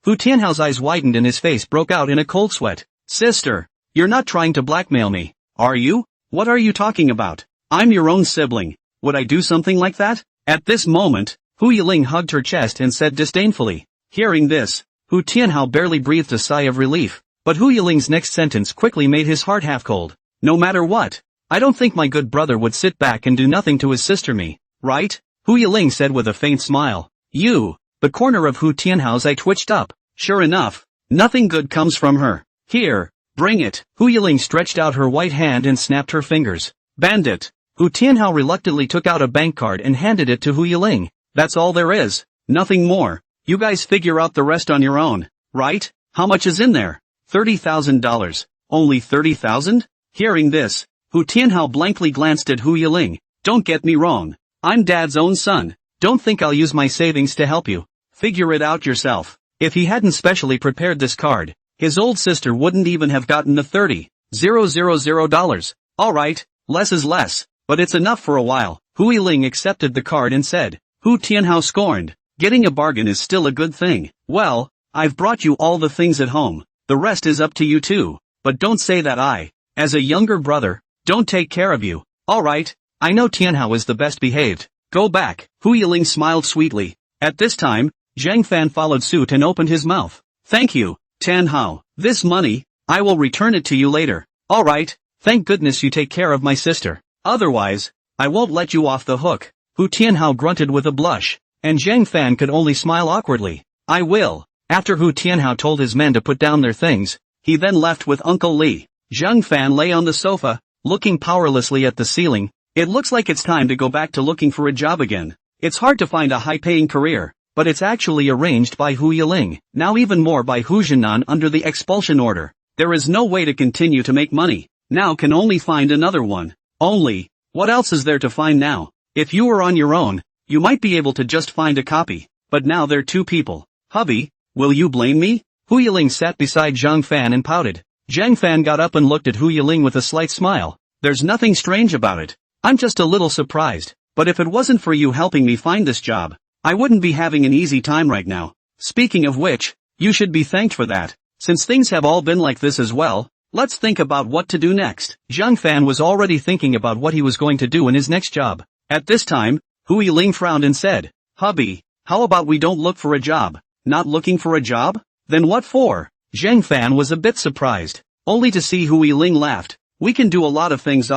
Hu Tianhao's eyes widened and his face broke out in a cold sweat. Sister, you're not trying to blackmail me, are you? What are you talking about? I'm your own sibling. Would I do something like that? At this moment, Hu Yiling hugged her chest and said disdainfully. Hearing this, Hu Tianhao barely breathed a sigh of relief, but Hu Yiling's next sentence quickly made his heart half cold. No matter what, I don't think my good brother would sit back and do nothing to his sister me, right? Hu Yiling said with a faint smile. You, the corner of Hu Tianhao's eye twitched up. Sure enough, nothing good comes from her. Here, bring it. Hu Yiling stretched out her white hand and snapped her fingers. Bandit. Hu Tianhao reluctantly took out a bank card and handed it to Hu Yiling. That's all there is. Nothing more. You guys figure out the rest on your own, right? How much is in there? $30,000. Only 30,000? Hearing this, Hu Tianhao blankly glanced at Hu Yiling. Don't get me wrong. I'm Dad's own son. Don't think I'll use my savings to help you. Figure it out yourself. If he hadn't specially prepared this card, his old sister wouldn't even have gotten the $30,000. Alright, less is less, but it's enough for a while. Hu Yiling accepted the card and said. Hu Tianhao scorned. Getting a bargain is still a good thing. Well, I've brought you all the things at home. The rest is up to you too. But don't say that I, as a younger brother, don't take care of you. Alright, I know Tianhao is the best behaved. Go back. Hu Yiling smiled sweetly. At this time, Zhang Fan followed suit and opened his mouth. Thank you, Tianhao. This money, I will return it to you later. Alright, thank goodness you take care of my sister. Otherwise, I won't let you off the hook. Hu Tianhao grunted with a blush, and Zhang Fan could only smile awkwardly. I will. After Hu Tianhao told his men to put down their things, he then left with Uncle Li. Zhang Fan lay on the sofa, looking powerlessly at the ceiling. It looks like it's time to go back to looking for a job again. It's hard to find a high-paying career, but it's actually arranged by Hu Yiling, now even more by Hu Jinan under the expulsion order. There is no way to continue to make money. Now can only find another one. Only, what else is there to find now? If you were on your own, you might be able to just find a copy, but now they're two people. Hubby, will you blame me? Hu Yiling sat beside Zhang Fan and pouted. Zhang Fan got up and looked at Hu Yiling with a slight smile. There's nothing strange about it. I'm just a little surprised, but if it wasn't for you helping me find this job, I wouldn't be having an easy time right now. Speaking of which, you should be thanked for that. Since things have all been like this as well, let's think about what to do next. Zhang Fan was already thinking about what he was going to do in his next job. At this time, Hu Yiling frowned and said, Hubby, how about we don't look for a job? Not looking for a job? Then what for? Zhang Fan was a bit surprised, only to see Hu Yiling laughed. We can do a lot of things.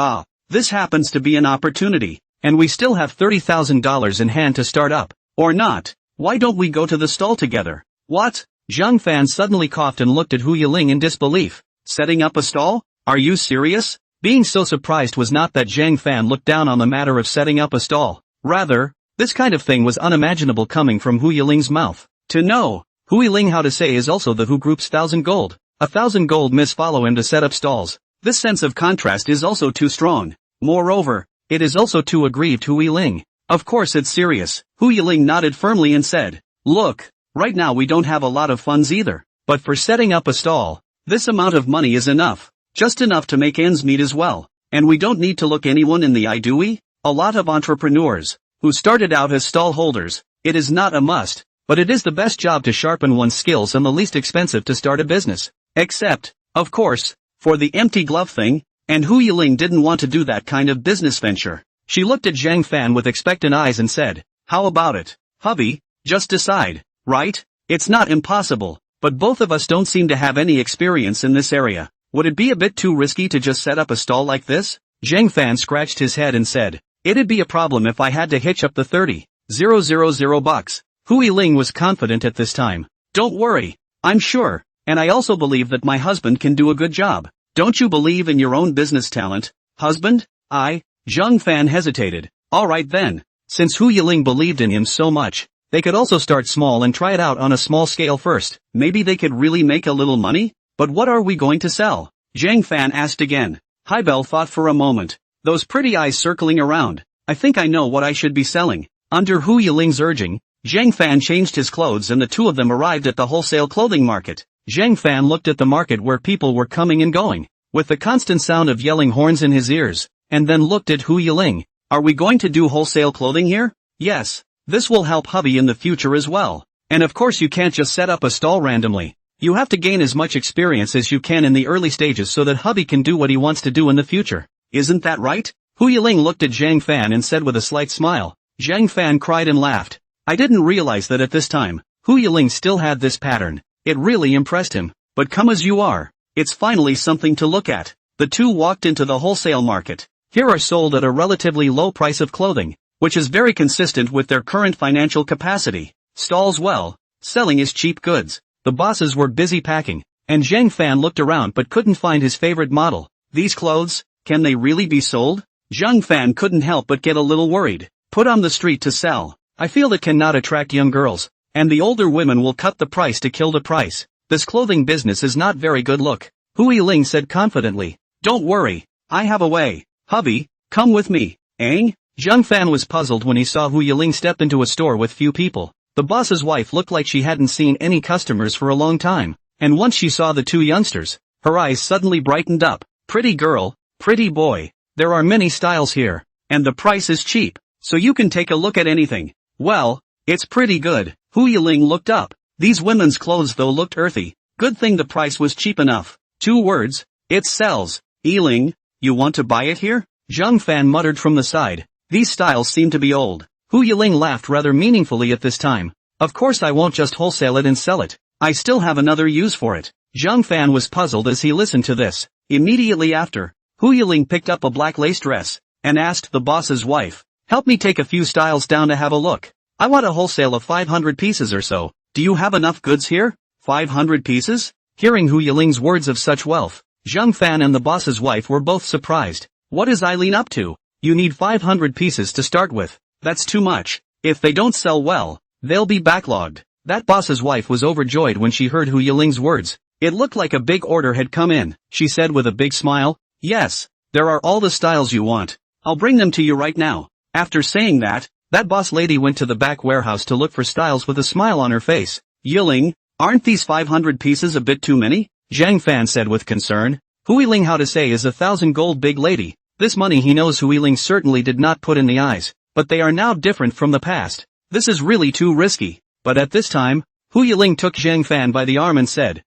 This happens to be an opportunity, and we still have $30,000 in hand to start up. Or not. Why don't we go to the stall together? What? Zhang Fan suddenly coughed and looked at Hu Yiling in disbelief. Setting up a stall? Are you serious? Being so surprised was not that Zhang Fan looked down on the matter of setting up a stall. Rather, this kind of thing was unimaginable coming from Hu Yiling's mouth. To know Hu Yiling how to say is also the Hu Group's 1,000 gold. 1,000 gold misfollow him to set up stalls. This sense of contrast is also too strong. Moreover, it is also too aggrieved Hu Yiling. Of course it's serious. Hu Yiling nodded firmly and said, Look, right now we don't have a lot of funds either, but for setting up a stall, this amount of money is enough. Just enough to make ends meet as well. And we don't need to look anyone in the eye, do we? A lot of entrepreneurs, who started out as stall holders, it is not a must, but it is the best job to sharpen one's skills and the least expensive to start a business. Except, of course, for the empty glove thing, and Hu Yiling didn't want to do that kind of business venture. She looked at Zhang Fan with expectant eyes and said, How about it, hubby? Just decide, right? It's not impossible, but both of us don't seem to have any experience in this area. Would it be a bit too risky to just set up a stall like this? Zhang Fan scratched his head and said, It'd be a problem if I had to hitch up the 30,000 bucks. Hu Yiling was confident at this time. Don't worry, I'm sure, and I also believe that my husband can do a good job. Don't you believe in your own business talent, husband? Zhang Fan hesitated. Alright then, since Hu Yiling believed in him so much, they could also start small and try it out on a small scale first. Maybe they could really make a little money? But what are we going to sell? Zhang Fan asked again. Haibel thought for a moment, those pretty eyes circling around. I think I know what I should be selling. Under Hu Yiling's urging, Zhang Fan changed his clothes and the two of them arrived at the wholesale clothing market. Zhang Fan looked at the market where people were coming and going, with the constant sound of yelling horns in his ears, and then looked at Hu Yiling. Are we going to do wholesale clothing here? Yes. This will help hubby in the future as well. And of course you can't just set up a stall randomly. You have to gain as much experience as you can in the early stages so that hubby can do what he wants to do in the future. Isn't that right? Hu Yiling looked at Zhang Fan and said with a slight smile. Zhang Fan cried and laughed. I didn't realize that at this time, Hu Yiling still had this pattern. It really impressed him. But come as you are, it's finally something to look at. The two walked into the wholesale market. Here are sold at a relatively low price of clothing, which is very consistent with their current financial capacity. Stalls well, selling is cheap goods. The bosses were busy packing, and Zhang Fan looked around but couldn't find his favorite model. These clothes, can they really be sold? Zhang Fan couldn't help but get a little worried. Put on the street to sell. I feel it cannot attract young girls, and the older women will cut the price to kill the price. This clothing business is not very good look. Hu Yiling said confidently. Don't worry, I have a way. Hubby, come with me. Zhang Fan was puzzled when he saw Hu Yiling step into a store with few people. The boss's wife looked like she hadn't seen any customers for a long time, and once she saw the two youngsters, her eyes suddenly brightened up. Pretty girl, pretty boy, there are many styles here, and the price is cheap, so you can take a look at anything. Well, it's pretty good. Hu Yiling looked up. These women's clothes though looked earthy. Good thing the price was cheap enough. 2 words, it sells. Yiling, you want to buy it here? Zhang Fan muttered from the side. These styles seem to be old. Hu Yiling laughed rather meaningfully at this time. Of course I won't just wholesale it and sell it. I still have another use for it. Zhang Fan was puzzled as he listened to this. Immediately after, Hu Yiling picked up a black lace dress, and asked the boss's wife, help me take a few styles down to have a look. I want a wholesale of 500 pieces or so. Do you have enough goods here? 500 pieces? Hearing Hu Yiling's words of such wealth, Zhang Fan and the boss's wife were both surprised. What is Eileen up to? You need 500 pieces to start with. That's too much. If they don't sell well, they'll be backlogged. That boss's wife was overjoyed when she heard Hu Yiling's words. It looked like a big order had come in, she said with a big smile. Yes, there are all the styles you want. I'll bring them to you right now. After saying that boss lady went to the back warehouse to look for styles with a smile on her face. Yiling, aren't these 500 pieces a bit too many? Zhang Fan said with concern. Hu Yiling, how to say, is 1,000 gold big lady. This money he knows Hu Yiling certainly did not put in the eyes, but they are now different from the past. This is really too risky. But at this time, Hu Yiling took Zhang Fan by the arm and said,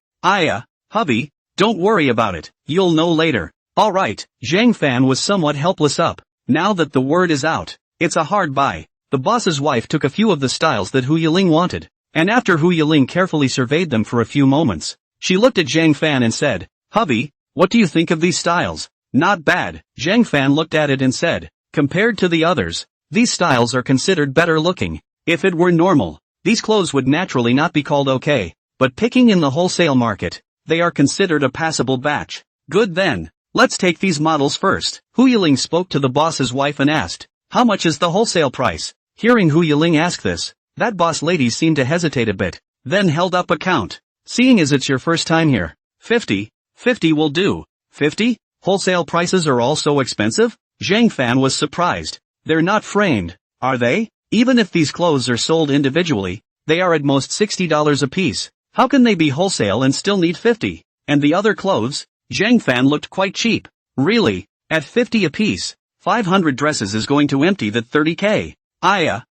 hubby, don't worry about it, you'll know later. Alright, Zhang Fan was somewhat helpless up. Now that the word is out, it's a hard buy. The boss's wife took a few of the styles that Hu Yiling wanted, and after Hu Yiling carefully surveyed them for a few moments, she looked at Zhang Fan and said, Hubby, what do you think of these styles? Not bad. Zhang Fan looked at it and said, compared to the others, these styles are considered better looking. If it were normal, these clothes would naturally not be called okay, but picking in the wholesale market, they are considered a passable batch. Good then, let's take these models first. Hu Yiling spoke to the boss's wife and asked, how much is the wholesale price? Hearing Hu Yiling ask this, that boss lady seemed to hesitate a bit, then held up a count. Seeing as it's your first time here, 50 will do. 50? Wholesale prices are all so expensive? Zhang Fan was surprised. They're not framed, are they? Even if these clothes are sold individually, they are at most $60 a piece. How can they be wholesale and still need 50? And the other clothes? Zhang Fan looked quite cheap. Really? At 50 a piece, 500 dresses is going to empty that 30k.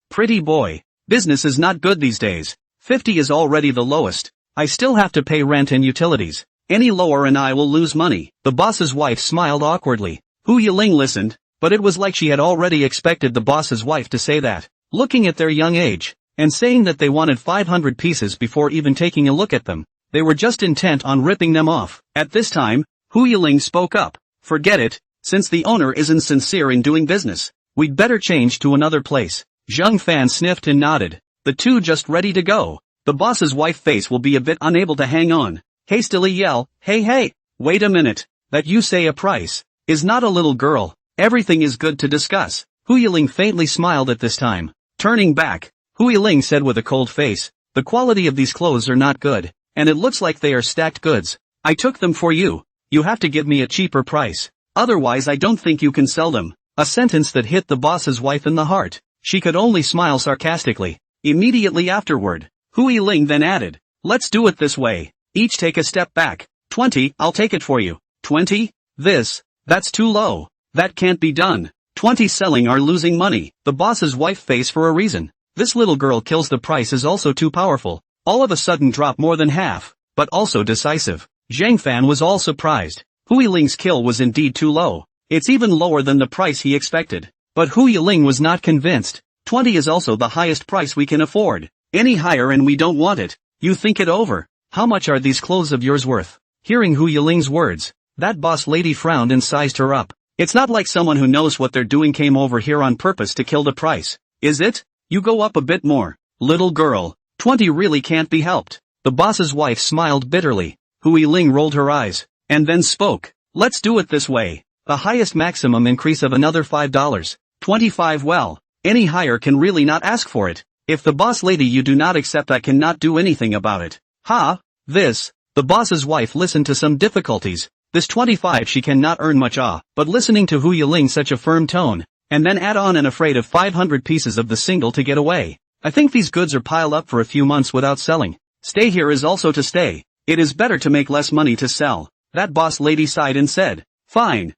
Pretty boy. Business is not good these days. 50 is already the lowest. I still have to pay rent and utilities. Any lower and I will lose money. The boss's wife smiled awkwardly. Hu Yiling listened, but it was like she had already expected the boss's wife to say that. Looking at their young age, and saying that they wanted 500 pieces before even taking a look at them, they were just intent on ripping them off. At this time, Hu Yiling spoke up. Forget it, since the owner isn't sincere in doing business, we'd better change to another place. Zhang Fan sniffed and nodded. The two just ready to go. The boss's wife face will be a bit unable to hang on. Hastily yell, hey, wait a minute, that you say a price, is not a little girl, everything is good to discuss. Hu Yiling faintly smiled at this time. Turning back, Hu Yiling said with a cold face, the quality of these clothes are not good, and it looks like they are stacked goods. I took them for you. You have to give me a cheaper price. Otherwise I don't think you can sell them. A sentence that hit the boss's wife in the heart. She could only smile sarcastically. Immediately afterward, Hu Yiling then added, let's do it this way. Each take a step back. 20, I'll take it for you. 20? That's too low. That can't be done. 20 selling are losing money. The boss's wife face for a reason. This little girl kills the price is also too powerful. All of a sudden drop more than half, but also decisive. Zhang Fan was all surprised. Hu Yiling's kill was indeed too low. It's even lower than the price he expected. But Hu Yiling was not convinced. 20 is also the highest price we can afford. Any higher and we don't want it. You think it over. How much are these clothes of yours worth? Hearing Hu Yiling's words, that boss lady frowned and sized her up. It's not like someone who knows what they're doing came over here on purpose to kill the price, is it? You go up a bit more. Little girl, 20 really can't be helped. The boss's wife smiled bitterly. Hu Yiling rolled her eyes, and then spoke. Let's do it this way. The highest maximum increase of another $5. 25 well, any higher can really not ask for it. If the boss lady you do not accept I cannot do anything about it. The boss's wife listened to some difficulties. This 25 she cannot earn much but listening to Hu Yiling such a firm tone, and then add on and afraid of 500 pieces of the single to get away. I think these goods are piled up for a few months without selling. Stay here is also to stay. It is better to make less money to sell. That boss lady sighed and said, fine,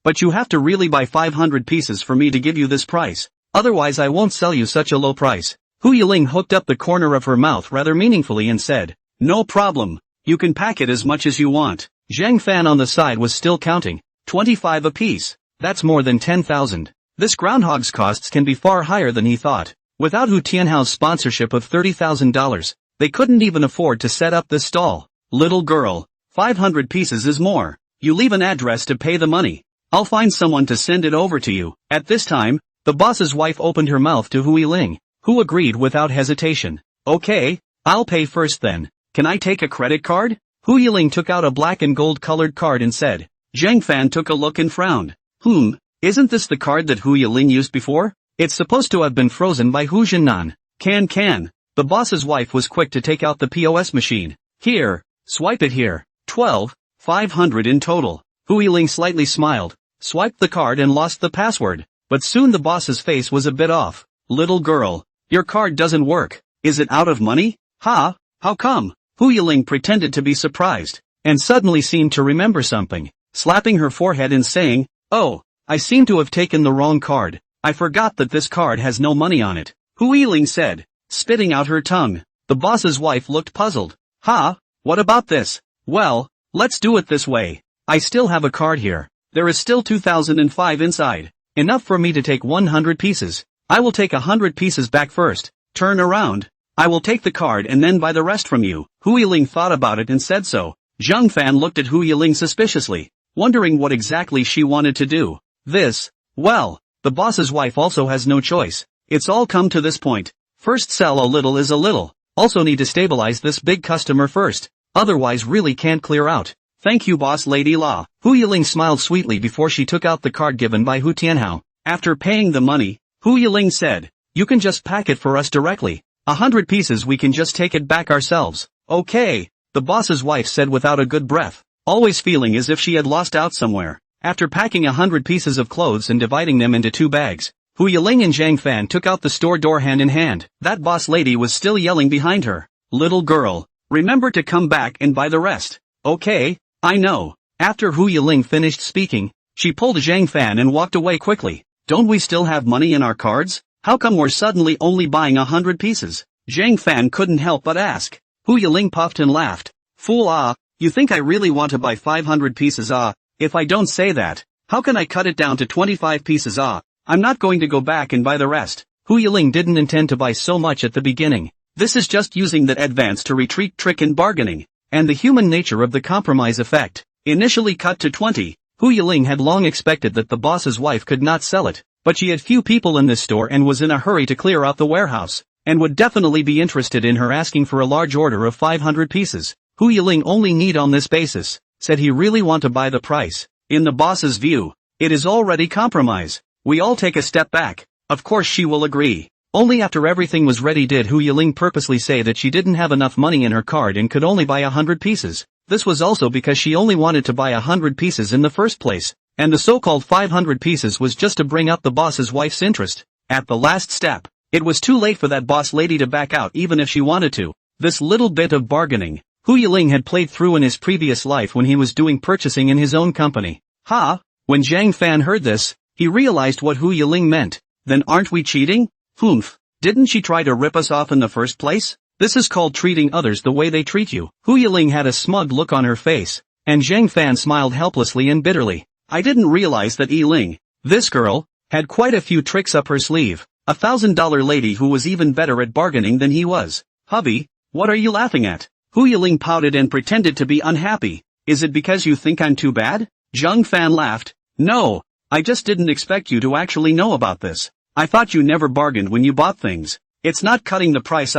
but you have to really buy 500 pieces for me to give you this price. Otherwise I won't sell you such a low price. Hu Yiling hooked up the corner of her mouth rather meaningfully and said, no problem. You can pack it as much as you want. Zhang Fan on the side was still counting. 25 apiece. That's more than 10,000. This groundhog's costs can be far higher than he thought. Without Hu Tianhao's sponsorship of $30,000, they couldn't even afford to set up this stall. Little girl, 500 pieces is more. You leave an address to pay the money. I'll find someone to send it over to you. At this time, the boss's wife opened her mouth to Hu Yiling, who agreed without hesitation. Okay, I'll pay first then. Can I take a credit card? Hu Yiling took out a black and gold colored card and said. Zhang Fan took a look and frowned. Isn't this the card that Hu Yiling used before? It's supposed to have been frozen by Hu Jinnan. Can. The boss's wife was quick to take out the POS machine. Here, swipe it here. 500 in total. Hu Yiling slightly smiled, swiped the card and lost the password. But soon the boss's face was a bit off. Little girl, your card doesn't work. Is it out of money? How come? Hu Yiling pretended to be surprised, and suddenly seemed to remember something, slapping her forehead and saying, Oh, I seem to have taken the wrong card. I forgot that this card has no money on it. Hu Yiling said, spitting out her tongue. The boss's wife looked puzzled. What about this? Well, let's do it this way. I still have a card here. There is still 2005 inside. Enough for me to take 100 pieces. I will take 100 pieces back first. Turn around. I will take the card and then buy the rest from you. Hu Yiling thought about it and said so. Zhang Fan looked at Hu Yiling suspiciously, wondering what exactly she wanted to do. Well, the boss's wife also has no choice. It's all come to this point. First sell a little is a little. Also need to stabilize this big customer first. Otherwise really can't clear out. Thank you boss lady La. Hu Yiling smiled sweetly before she took out the card given by Hu Tianhao. After paying the money, Hu Yiling said, you can just pack it for us directly. 100 pieces we can just take it back ourselves. Okay, the boss's wife said without a good breath, always feeling as if she had lost out somewhere. After packing 100 pieces of clothes and dividing them into 2 bags, Hu Yiling and Zhang Fan took out the store door hand in hand. That boss lady was still yelling behind her. Little girl, remember to come back and buy the rest. Okay, I know. After Hu Yiling finished speaking, she pulled Zhang Fan and walked away quickly. Don't we still have money in our cards? How come we're suddenly only buying 100 pieces? Zhang Fan couldn't help but ask. Hu Yiling puffed and laughed. Fool you think I really want to buy 500 pieces if I don't say that, how can I cut it down to 25 pieces I'm not going to go back and buy the rest. Hu Yiling didn't intend to buy so much at the beginning. This is just using that advance to retreat trick in bargaining, and the human nature of the compromise effect. Initially cut to 20, Hu Yiling had long expected that the boss's wife could not sell it, but she had few people in this store and was in a hurry to clear out the warehouse, and would definitely be interested in her asking for a large order of 500 pieces. Hu Yiling only need on this basis, said he really want to buy the price. In the boss's view, it is already compromise. We all take a step back. Of course she will agree. Only after everything was ready did Hu Yiling purposely say that she didn't have enough money in her card and could only buy 100 pieces. This was also because she only wanted to buy 100 pieces in the first place, and the so-called 500 pieces was just to bring up the boss's wife's interest. At the last step, it was too late for that boss lady to back out even if she wanted to. This little bit of bargaining, Hu Yiling had played through in his previous life when he was doing purchasing in his own company. When Zhang Fan heard this, he realized what Hu Yiling meant. Then aren't we cheating? Didn't she try to rip us off in the first place? This is called treating others the way they treat you. Hu Yiling had a smug look on her face, and Zhang Fan smiled helplessly and bitterly. I didn't realize that Yiling, this girl, had quite a few tricks up her sleeve. $1,000 lady who was even better at bargaining than he was. Hubby, what are you laughing at? Hu Yiling pouted and pretended to be unhappy. Is it because you think I'm too bad? Zhang Fan laughed. No, I just didn't expect you to actually know about this. I thought you never bargained when you bought things. It's not cutting the price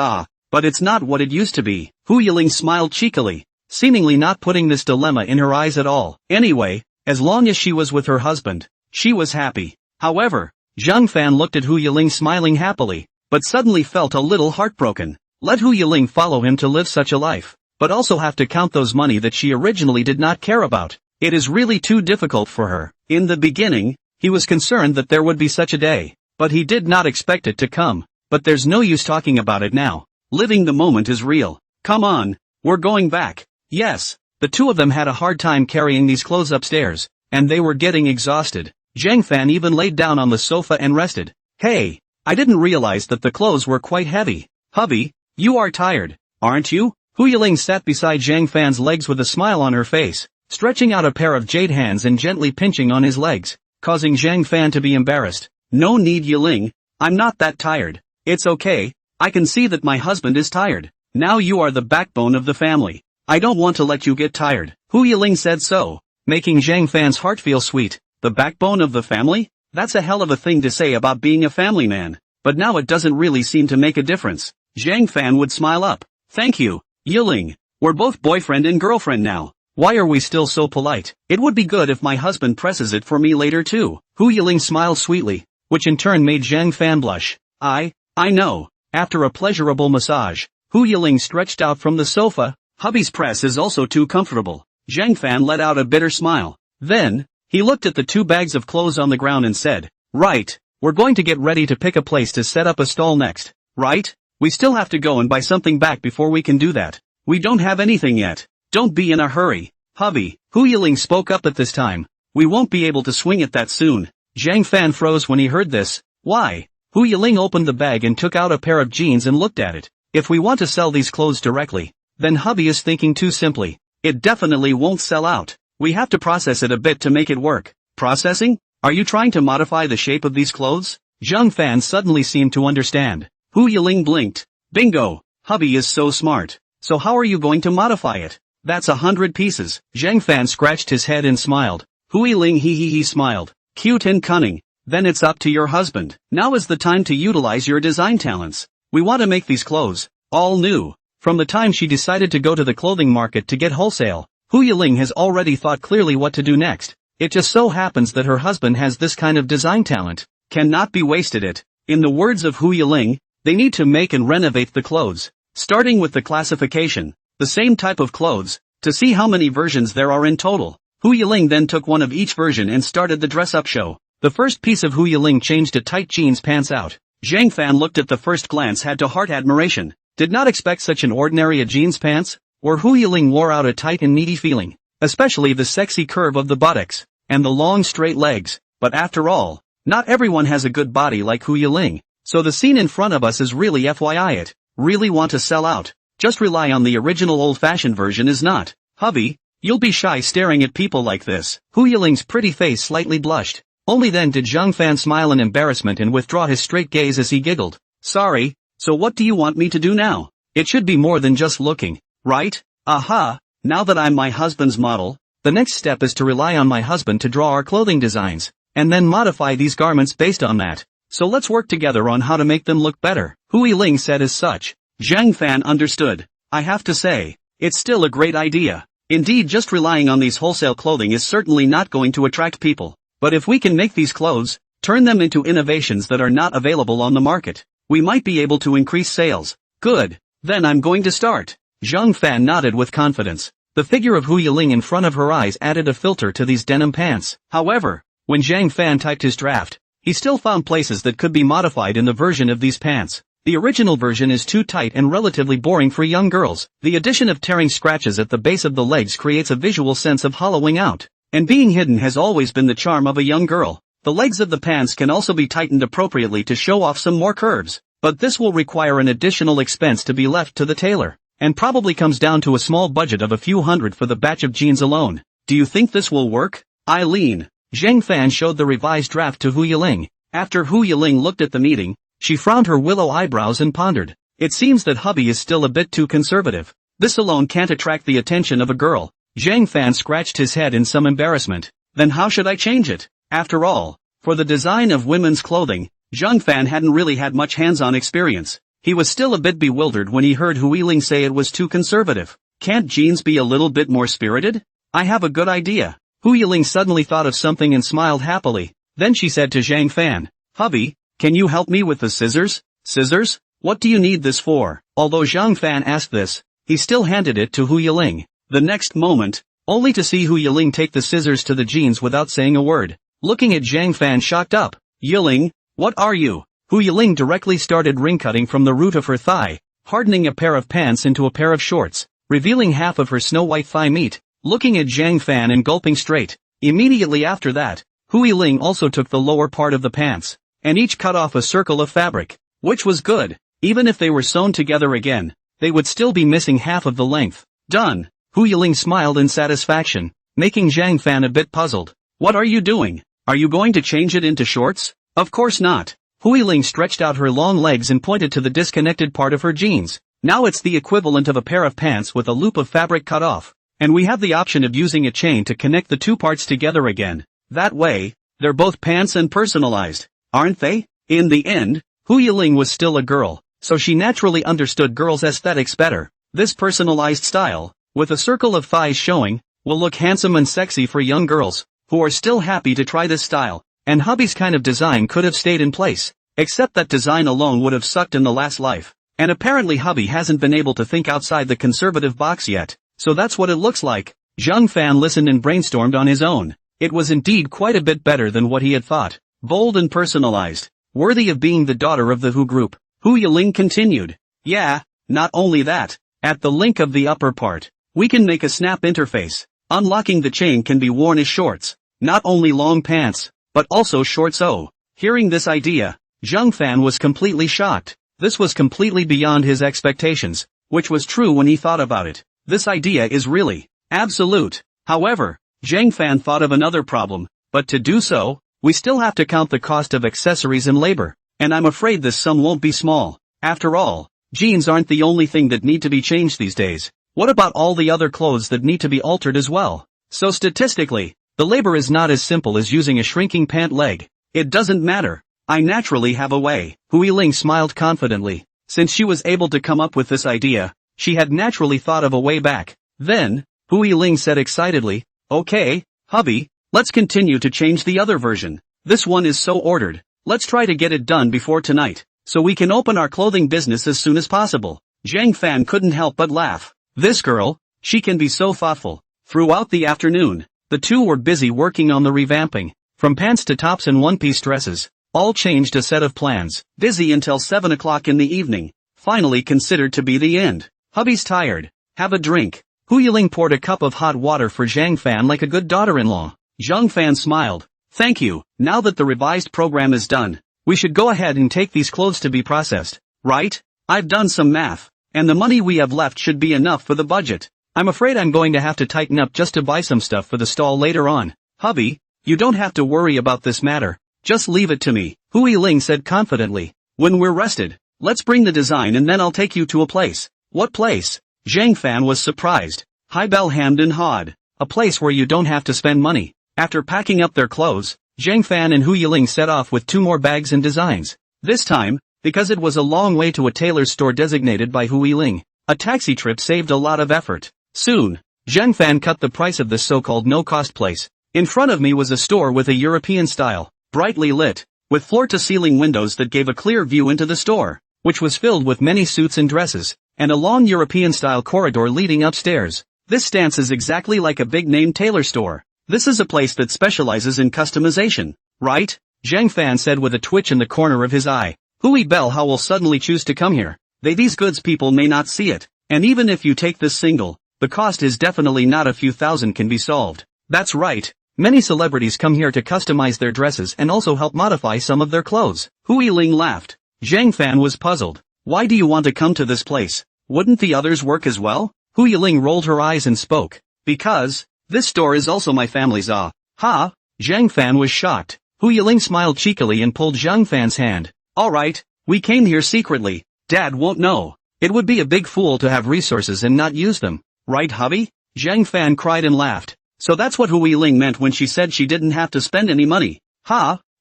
but it's not what it used to be. Hu Yiling smiled cheekily, seemingly not putting this dilemma in her eyes at all. Anyway, as long as she was with her husband, she was happy. However, Zhang Fan looked at Hu Yiling smiling happily, but suddenly felt a little heartbroken. Let Hu Yiling follow him to live such a life, but also have to count those money that she originally did not care about. It is really too difficult for her. In the beginning, he was concerned that there would be such a day, but he did not expect it to come. But there's no use talking about it now. Living the moment is real. Come on, we're going back. Yes, the two of them had a hard time carrying these clothes upstairs, and they were getting exhausted. Zhang Fan even laid down on the sofa and rested. Hey, I didn't realize that the clothes were quite heavy. Hubby, you are tired, aren't you? Hu Yiling sat beside Zhang Fan's legs with a smile on her face, stretching out a pair of jade hands and gently pinching on his legs, causing Zhang Fan to be embarrassed. No need Yiling, I'm not that tired. It's okay, I can see that my husband is tired. Now you are the backbone of the family. I don't want to let you get tired. Hu Yiling said so, making Zhang Fan's heart feel sweet. The backbone of the family? That's a hell of a thing to say about being a family man. But now it doesn't really seem to make a difference. Zhang Fan would smile up. Thank you, Yiling. We're both boyfriend and girlfriend now. Why are we still so polite? It would be good if my husband presses it for me later too. Hu Yiling smiled sweetly, which in turn made Zhang Fan blush. I know. After a pleasurable massage, Hu Yiling stretched out from the sofa. Hubby's press is also too comfortable. Zhang Fan let out a bitter smile. Then, he looked at the 2 bags of clothes on the ground and said, right, we're going to get ready to pick a place to set up a stall next, right? We still have to go and buy something back before we can do that. We don't have anything yet. Don't be in a hurry, hubby. Hu Yiling spoke up at this time. We won't be able to swing it that soon. Zhang Fan froze when he heard this. Why? Hu Yiling opened the bag and took out a pair of jeans and looked at it. If we want to sell these clothes directly, then hubby is thinking too simply. It definitely won't sell out. We have to process it a bit to make it work. Processing? Are you trying to modify the shape of these clothes? Zhang Fan suddenly seemed to understand. Hu Yiling blinked. Bingo! Hubby is so smart. So how are you going to modify it? That's 100 pieces. Zhang Fan scratched his head and smiled. Hu Yiling he smiled. Cute and cunning. Then it's up to your husband. Now is the time to utilize your design talents. We want to make these clothes all new. From the time she decided to go to the clothing market to get wholesale, Hu Yiling has already thought clearly what to do next. It just so happens that her husband has this kind of design talent. Cannot be wasted it. In the words of Hu Yiling, they need to make and renovate the clothes. Starting with the classification, the same type of clothes, to see how many versions there are in total. Hu Yiling then took one of each version and started the dress-up show. The first piece of Hu Yiling changed to tight jeans pants out. Zhang Fan looked at the first glance had to heart admiration. Did not expect such an ordinary a jeans pants, or Hu Yiling wore out a tight and needy feeling. Especially the sexy curve of the buttocks, and the long straight legs. But after all, not everyone has a good body like Hu Yiling. So the scene in front of us is really FYI it. Really want to sell out. Just rely on the original old-fashioned version is not. Hubby, you'll be shy staring at people like this. Hu Yiling's pretty face slightly blushed. Only then did Zhang Fan smile in embarrassment and withdraw his straight gaze as he giggled. Sorry, so what do you want me to do now? It should be more than just looking, right? Aha, now that I'm my husband's model, the next step is to rely on my husband to draw our clothing designs, and then modify these garments based on that. So let's work together on how to make them look better. Hu Yiling said as such. Zhang Fan understood. I have to say, it's still a great idea. Indeed, just relying on these wholesale clothing is certainly not going to attract people. But if we can make these clothes, turn them into innovations that are not available on the market, we might be able to increase sales. Good. Then I'm going to start. Zhang Fan nodded with confidence. The figure of Hu Yiling in front of her eyes added a filter to these denim pants. However, when Zhang Fan typed his draft, he still found places that could be modified in the version of these pants. The original version is too tight and relatively boring for young girls. The addition of tearing scratches at the base of the legs creates a visual sense of hollowing out. And being hidden has always been the charm of a young girl. The legs of the pants can also be tightened appropriately to show off some more curves. But this will require an additional expense to be left to the tailor. And probably comes down to a small budget of a few hundred for the batch of jeans alone. Do you think this will work? Eileen. Zhang Fan showed the revised draft to Hu Yiling. After Hu Yiling looked at the meeting, she frowned her willow eyebrows and pondered. It seems that hubby is still a bit too conservative. This alone can't attract the attention of a girl. Zhang Fan scratched his head in some embarrassment. Then how should I change it? After all, for the design of women's clothing, Zhang Fan hadn't really had much hands-on experience. He was still a bit bewildered when he heard Hu Yiling say it was too conservative. Can't jeans be a little bit more spirited? I have a good idea. Hu Yiling suddenly thought of something and smiled happily. Then she said to Zhang Fan, Hubby, can you help me with the scissors? Scissors? What do you need this for? Although Zhang Fan asked this, he still handed it to Hu Yiling. The next moment, only to see Hu Yiling take the scissors to the jeans without saying a word. Looking at Zhang Fan shocked up. Yiling, what are you? Hu Yiling directly started ring cutting from the root of her thigh, hardening a pair of pants into a pair of shorts, revealing half of her snow-white thigh meat. Looking at Zhang Fan and gulping straight. Immediately after that, Hu Yiling also took the lower part of the pants, and each cut off a circle of fabric, which was good. Even if they were sewn together again, they would still be missing half of the length. Done. Hu Yiling smiled in satisfaction, making Zhang Fan a bit puzzled. What are you doing? Are you going to change it into shorts? Of course not. Hu Yiling stretched out her long legs and pointed to the disconnected part of her jeans. Now it's the equivalent of a pair of pants with a loop of fabric cut off. And we have the option of using a chain to connect the two parts together again. That way, they're both pants and personalized, aren't they? In the end, Hu Yiling was still a girl, so she naturally understood girls' aesthetics better. This personalized style, with a circle of thighs showing, will look handsome and sexy for young girls, who are still happy to try this style, and hubby's kind of design could have stayed in place, except that design alone would have sucked in the last life, and apparently hubby hasn't been able to think outside the conservative box yet, so that's what it looks like. Zhang Fan listened and brainstormed on his own. It was indeed quite a bit better than what he had thought, bold and personalized, worthy of being the daughter of the Hu group. Hu Yiling continued. Yeah, not only that, at the link of the upper part, we can make a snap interface. Unlocking the chain can be worn as shorts, not only long pants, but also shorts. Oh, hearing this idea, Zhang Fan was completely shocked. This was completely beyond his expectations, which was true when he thought about it. This idea is really absolute. However, Zhang Fan thought of another problem, but to do so, we still have to count the cost of accessories and labor, and I'm afraid this sum won't be small. After all, jeans aren't the only thing that need to be changed these days. What about all the other clothes that need to be altered as well? So statistically, the labor is not as simple as using a shrinking pant leg. It doesn't matter. I naturally have a way. Hu Yiling smiled confidently. Since she was able to come up with this idea, she had naturally thought of a way back. Then, Hu Yiling said excitedly, okay, hubby, let's continue to change the other version. This one is so ordered. Let's try to get it done before tonight, so we can open our clothing business as soon as possible. Zhang Fan couldn't help but laugh. This girl, she can be so thoughtful. Throughout the afternoon, the two were busy working on the revamping, from pants to tops and one-piece dresses, all changed a set of plans, busy until 7 o'clock in the evening, finally considered to be the end. Hubby's tired. Have a drink. Hu Yiling poured a cup of hot water for Zhang Fan like a good daughter-in-law. Zhang Fan smiled. Thank you. Now that the revised program is done, we should go ahead and take these clothes to be processed, right? I've done some math, and the money we have left should be enough for the budget. I'm afraid I'm going to have to tighten up just to buy some stuff for the stall later on. Hubby, you don't have to worry about this matter. Just leave it to me, Hu Yiling said confidently. When we're rested, let's bring the design and then I'll take you to a place. What place? Zhang Fan was surprised. Haibel hemmed and hawed. A place where you don't have to spend money. After packing up their clothes, Zhang Fan and Hu Yiling set off with 2 more bags and designs. This time, because it was a long way to a tailor's store designated by Hu Yiling, a taxi trip saved a lot of effort. Soon, Zhang Fan cut the price of this so-called no-cost place. In front of me was a store with a European style, brightly lit, with floor-to-ceiling windows that gave a clear view into the store, which was filled with many suits and dresses, and a long European-style corridor leading upstairs. This stance is exactly like a big-name tailor store. This is a place that specializes in customization, right? Zhang Fan said with a twitch in the corner of his eye. Hui Bell how will suddenly choose to come here? These goods people may not see it, and even if you take this single, the cost is definitely not a few thousand can be solved. That's right. Many celebrities come here to customize their dresses and also help modify some of their clothes. Hu Yiling laughed. Zhang Fan was puzzled. Why do you want to come to this place? Wouldn't the others work as well? Hu Yiling rolled her eyes and spoke. Because, this store is also my family's. Ha? Zhang Fan was shocked. Hu Yiling smiled cheekily and pulled Zhang Fan's hand. Alright, we came here secretly. Dad won't know. It would be a big fool to have resources and not use them. Right, hubby? Zhang Fan cried and laughed. So that's what Hu Yiling meant when she said she didn't have to spend any money.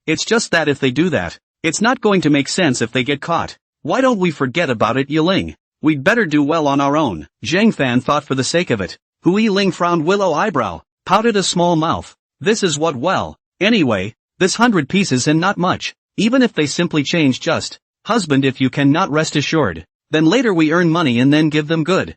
It's just that if they do that, it's not going to make sense if they get caught. Why don't we forget about it, Yiling? We'd better do well on our own. Zhang Fan thought for the sake of it. Hu Yiling frowned willow eyebrow, pouted a small mouth. This is what anyway, this 100 pieces and not much. Even if they simply change just, husband if you cannot rest assured, then later we earn money and then give them good.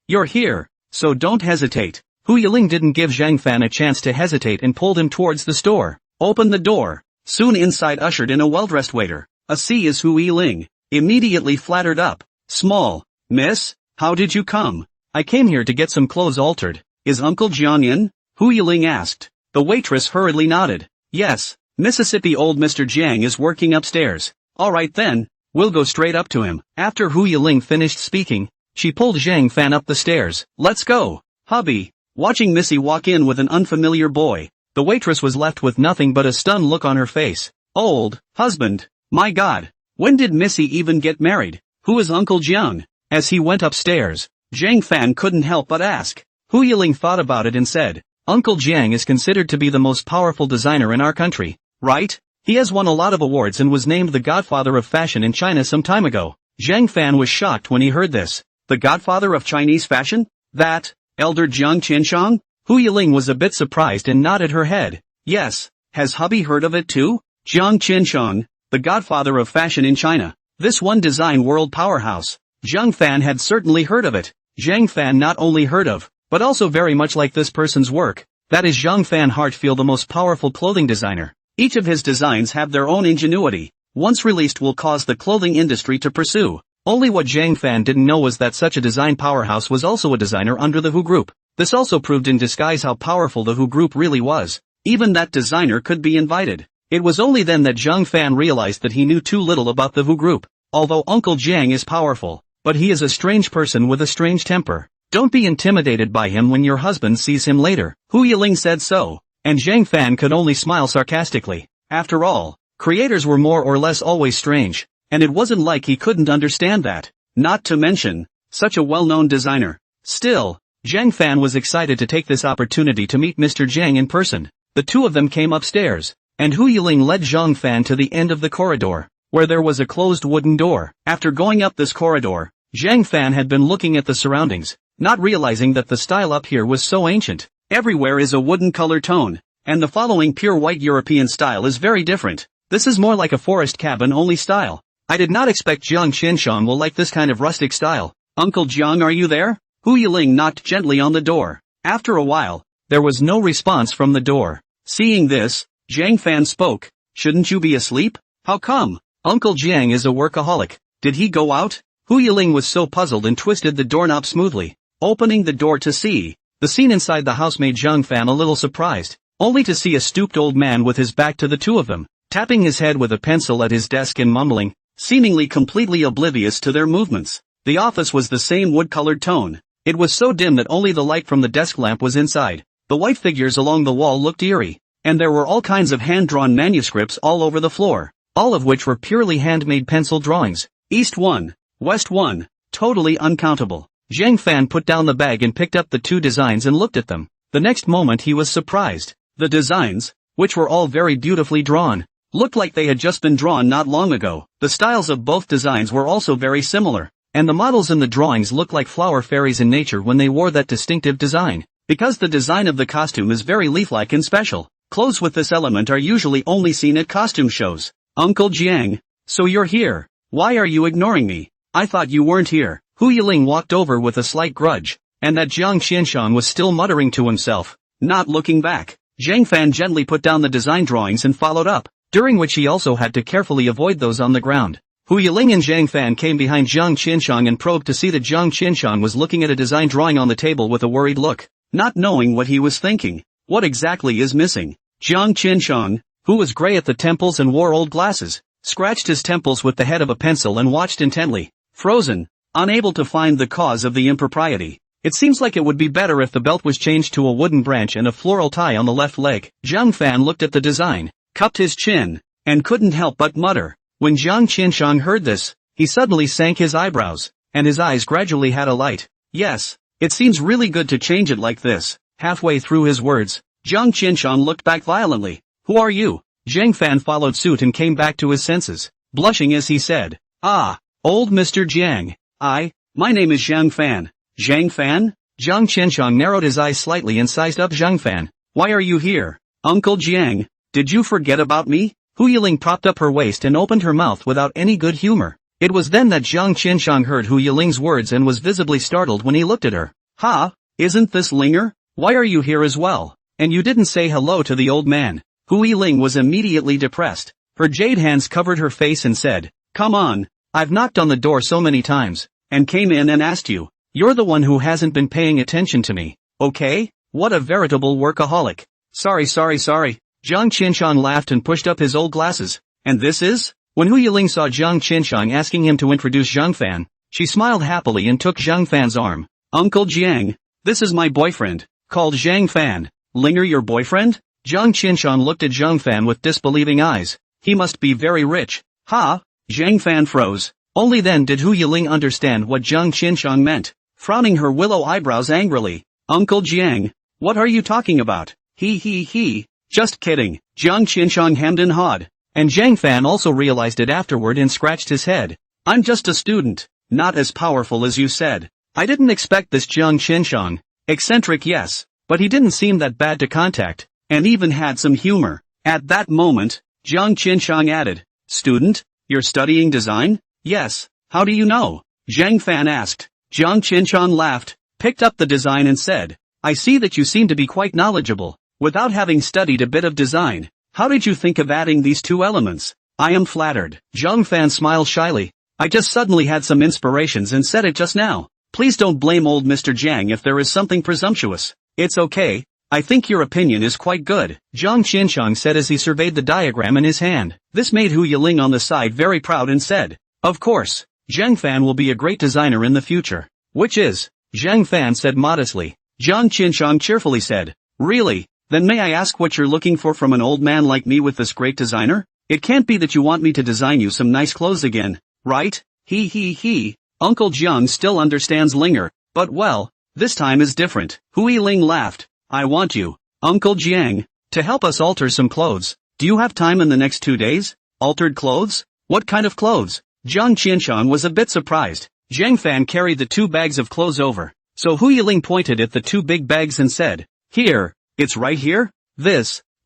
You're here, so don't hesitate. Hu Yiling didn't give Zhang Fan a chance to hesitate and pulled him towards the store. Opened the door. Soon inside ushered in a well-dressed waiter. See is Hu Yiling. Immediately flattered up. Small. Miss, how did you come? I came here to get some clothes altered. Is Uncle Jiang in? Hu Yiling asked. The waitress hurriedly nodded. Yes. Mississippi old Mr. Jiang is working upstairs. Alright then, we'll go straight up to him. After Hu Yiling finished speaking, she pulled Zhang Fan up the stairs. Let's go. Hubby. Watching Missy walk in with an unfamiliar boy, the waitress was left with nothing but a stunned look on her face. Old husband. My God. When did Missy even get married? Who is Uncle Jiang? As he went upstairs, Zhang Fan couldn't help but ask. Hu Yiling thought about it and said, Uncle Jiang is considered to be the most powerful designer in our country. Right? He has won a lot of awards and was named the godfather of fashion in China some time ago. Zhang Fan was shocked when he heard this. the godfather of Chinese fashion? That, elder Jiang Qianshang? Hu Yiling was a bit surprised and nodded her head. Yes, has hubby heard of it too? Jiang Qianshang, the godfather of fashion in China. This one design world powerhouse. Zhang Fan had certainly heard of it. Zhang Fan not only heard of, but also very much like this person's work. That is Zhang Fan Hartfield, the most powerful clothing designer. Each of his designs have their own ingenuity. Once released will cause the clothing industry to pursue. Only what Zhang Fan didn't know was that such a design powerhouse was also a designer under the Hu Group. This also proved in disguise how powerful the Hu Group really was. Even that designer could be invited. It was only then that Zhang Fan realized that he knew too little about the Hu Group. Although Uncle Jiang is powerful, but he is a strange person with a strange temper. Don't be intimidated by him when your husband sees him later. Hu Yiling said so, and Zhang Fan could only smile sarcastically. After all, creators were more or less always strange, and it wasn't like he couldn't understand that. Not to mention, such a well-known designer. Still, Zhang Fan was excited to take this opportunity to meet Mr. Jiang in person. The two of them came upstairs, and Hu Yiling led Zhang Fan to the end of the corridor, where there was a closed wooden door. After going up this corridor, Zhang Fan had been looking at the surroundings, not realizing that the style up here was so ancient. Everywhere is a wooden color tone, and the following pure white European style is very different. This is more like a forest cabin only style. I did not expect Jiang Qianshang will like this kind of rustic style. Uncle Jiang, are you there? Hu Yiling knocked gently on the door. After a while, there was no response from the door. Seeing this, Zhang Fan spoke. Shouldn't you be asleep? How come? Uncle Jiang is a workaholic. Did he go out? Hu Yiling was so puzzled and twisted the doorknob smoothly, opening the door to see. The scene inside the house made Zhang Fan a little surprised, only to see a stooped old man with his back to the two of them, tapping his head with a pencil at his desk and mumbling, seemingly completely oblivious to their movements. The office was the same wood-colored tone. It was so dim that only the light from the desk lamp was inside. The white figures along the wall looked eerie, and there were all kinds of hand-drawn manuscripts all over the floor, all of which were purely handmade pencil drawings. East 1, West 1, totally uncountable. Zhang Fan put down the bag and picked up the two designs and looked at them. The next moment he was surprised. The designs, which were all very beautifully drawn, looked like they had just been drawn not long ago. The styles of both designs were also very similar, and the models in the drawings looked like flower fairies in nature when they wore that distinctive design. Because the design of the costume is very leaf-like and special, clothes with this element are usually only seen at costume shows. Uncle Jiang, so you're here. Why are you ignoring me? I thought you weren't here. Hu Yiling walked over with a slight grudge, and that Jiang Qianshang was still muttering to himself, not looking back. Zhang Fan gently put down the design drawings and followed up, during which he also had to carefully avoid those on the ground. Hu Yiling and Zhang Fan came behind Jiang Qianshang and probed to see that Jiang Qianshang was looking at a design drawing on the table with a worried look, not knowing what he was thinking. What exactly is missing? Jiang Qianshang, who was gray at the temples and wore old glasses, scratched his temples with the head of a pencil and watched intently, frozen, unable to find the cause of the impropriety. It seems like it would be better if the belt was changed to a wooden branch and a floral tie on the left leg. Zhang Fan looked at the design, cupped his chin, and couldn't help but mutter. When Jiang Qianshang heard this, he suddenly sank his eyebrows, and his eyes gradually had a light. Yes, it seems really good to change it like this. Halfway through his words, Jiang Qianshang looked back violently. Who are you? Zhang Fan followed suit and came back to his senses, blushing as he said, Ah, old Mr. Jiang. My name is Zhang Fan. Zhang Fan? Jiang Qianshang narrowed his eyes slightly and sized up Zhang Fan. Why are you here? Uncle Jiang, did you forget about me? Hu Yiling propped up her waist and opened her mouth without any good humor. It was then that Jiang Qianshang heard Hu Yiling's words and was visibly startled when he looked at her. Ha, isn't this Linger? Why are you here as well? And you didn't say hello to the old man. Hu Yiling was immediately depressed. Her jade hands covered her face and said, Come on, I've knocked on the door so many times, and came in and asked you. You're the one who hasn't been paying attention to me, okay? What a veritable workaholic. Sorry. Jiang Qianshang laughed and pushed up his old glasses. And this is? When Hu Yiling saw Jiang Qianshang asking him to introduce Zhang Fan, she smiled happily and took Zhang Fan's arm. Uncle Jiang, this is my boyfriend, called Zhang Fan. Linger your boyfriend? Jiang Qianshang looked at Zhang Fan with disbelieving eyes. He must be very rich. Ha! Zhang Fan froze. Only then did Hu Yiling understand what Jiang Qianshang meant, frowning her willow eyebrows angrily. Uncle Jiang, what are you talking about? He. Just kidding. Jiang Qianshang hemmed and hawed, and Zhang Fan also realized it afterward and scratched his head. I'm just a student, not as powerful as you said. I didn't expect this Jiang Qinshan. Eccentric, yes, but he didn't seem that bad to contact, and even had some humor. At that moment, Jiang Qinshan added, "Student, you're studying design?" "Yes, how do you know?" Zhang Fan asked. Jiang Qinshan laughed, picked up the design and said, "I see that you seem to be quite knowledgeable, without having studied a bit of design. How did you think of adding these two elements?" "I am flattered." Zhang Fan smiled shyly. "I just suddenly had some inspirations and said it just now. Please don't blame old Mr. Jiang if there is something presumptuous. It's okay. I think your opinion is quite good," Jiang Qinshan said as he surveyed the diagram in his hand. This made Hu Yiling on the side very proud and said, "Of course, Zhang Fan will be a great designer in the future." "Which is?" Zhang Fan said modestly. Jiang Qinshan cheerfully said, "Really? Then may I ask what you're looking for from an old man like me with this great designer? It can't be that you want me to design you some nice clothes again, right?" He. Uncle Jiang still understands Linger, but well, this time is different. Hu Yiling laughed. "I want you, Uncle Jiang, to help us alter some clothes. Do you have time in the next 2 days? Altered clothes? What kind of clothes?" Jiang Qinshan was a bit surprised. Zhang Fan carried the 2 bags of clothes over, so Hu Yiling pointed at the 2 big bags and said, "Here, it's right here?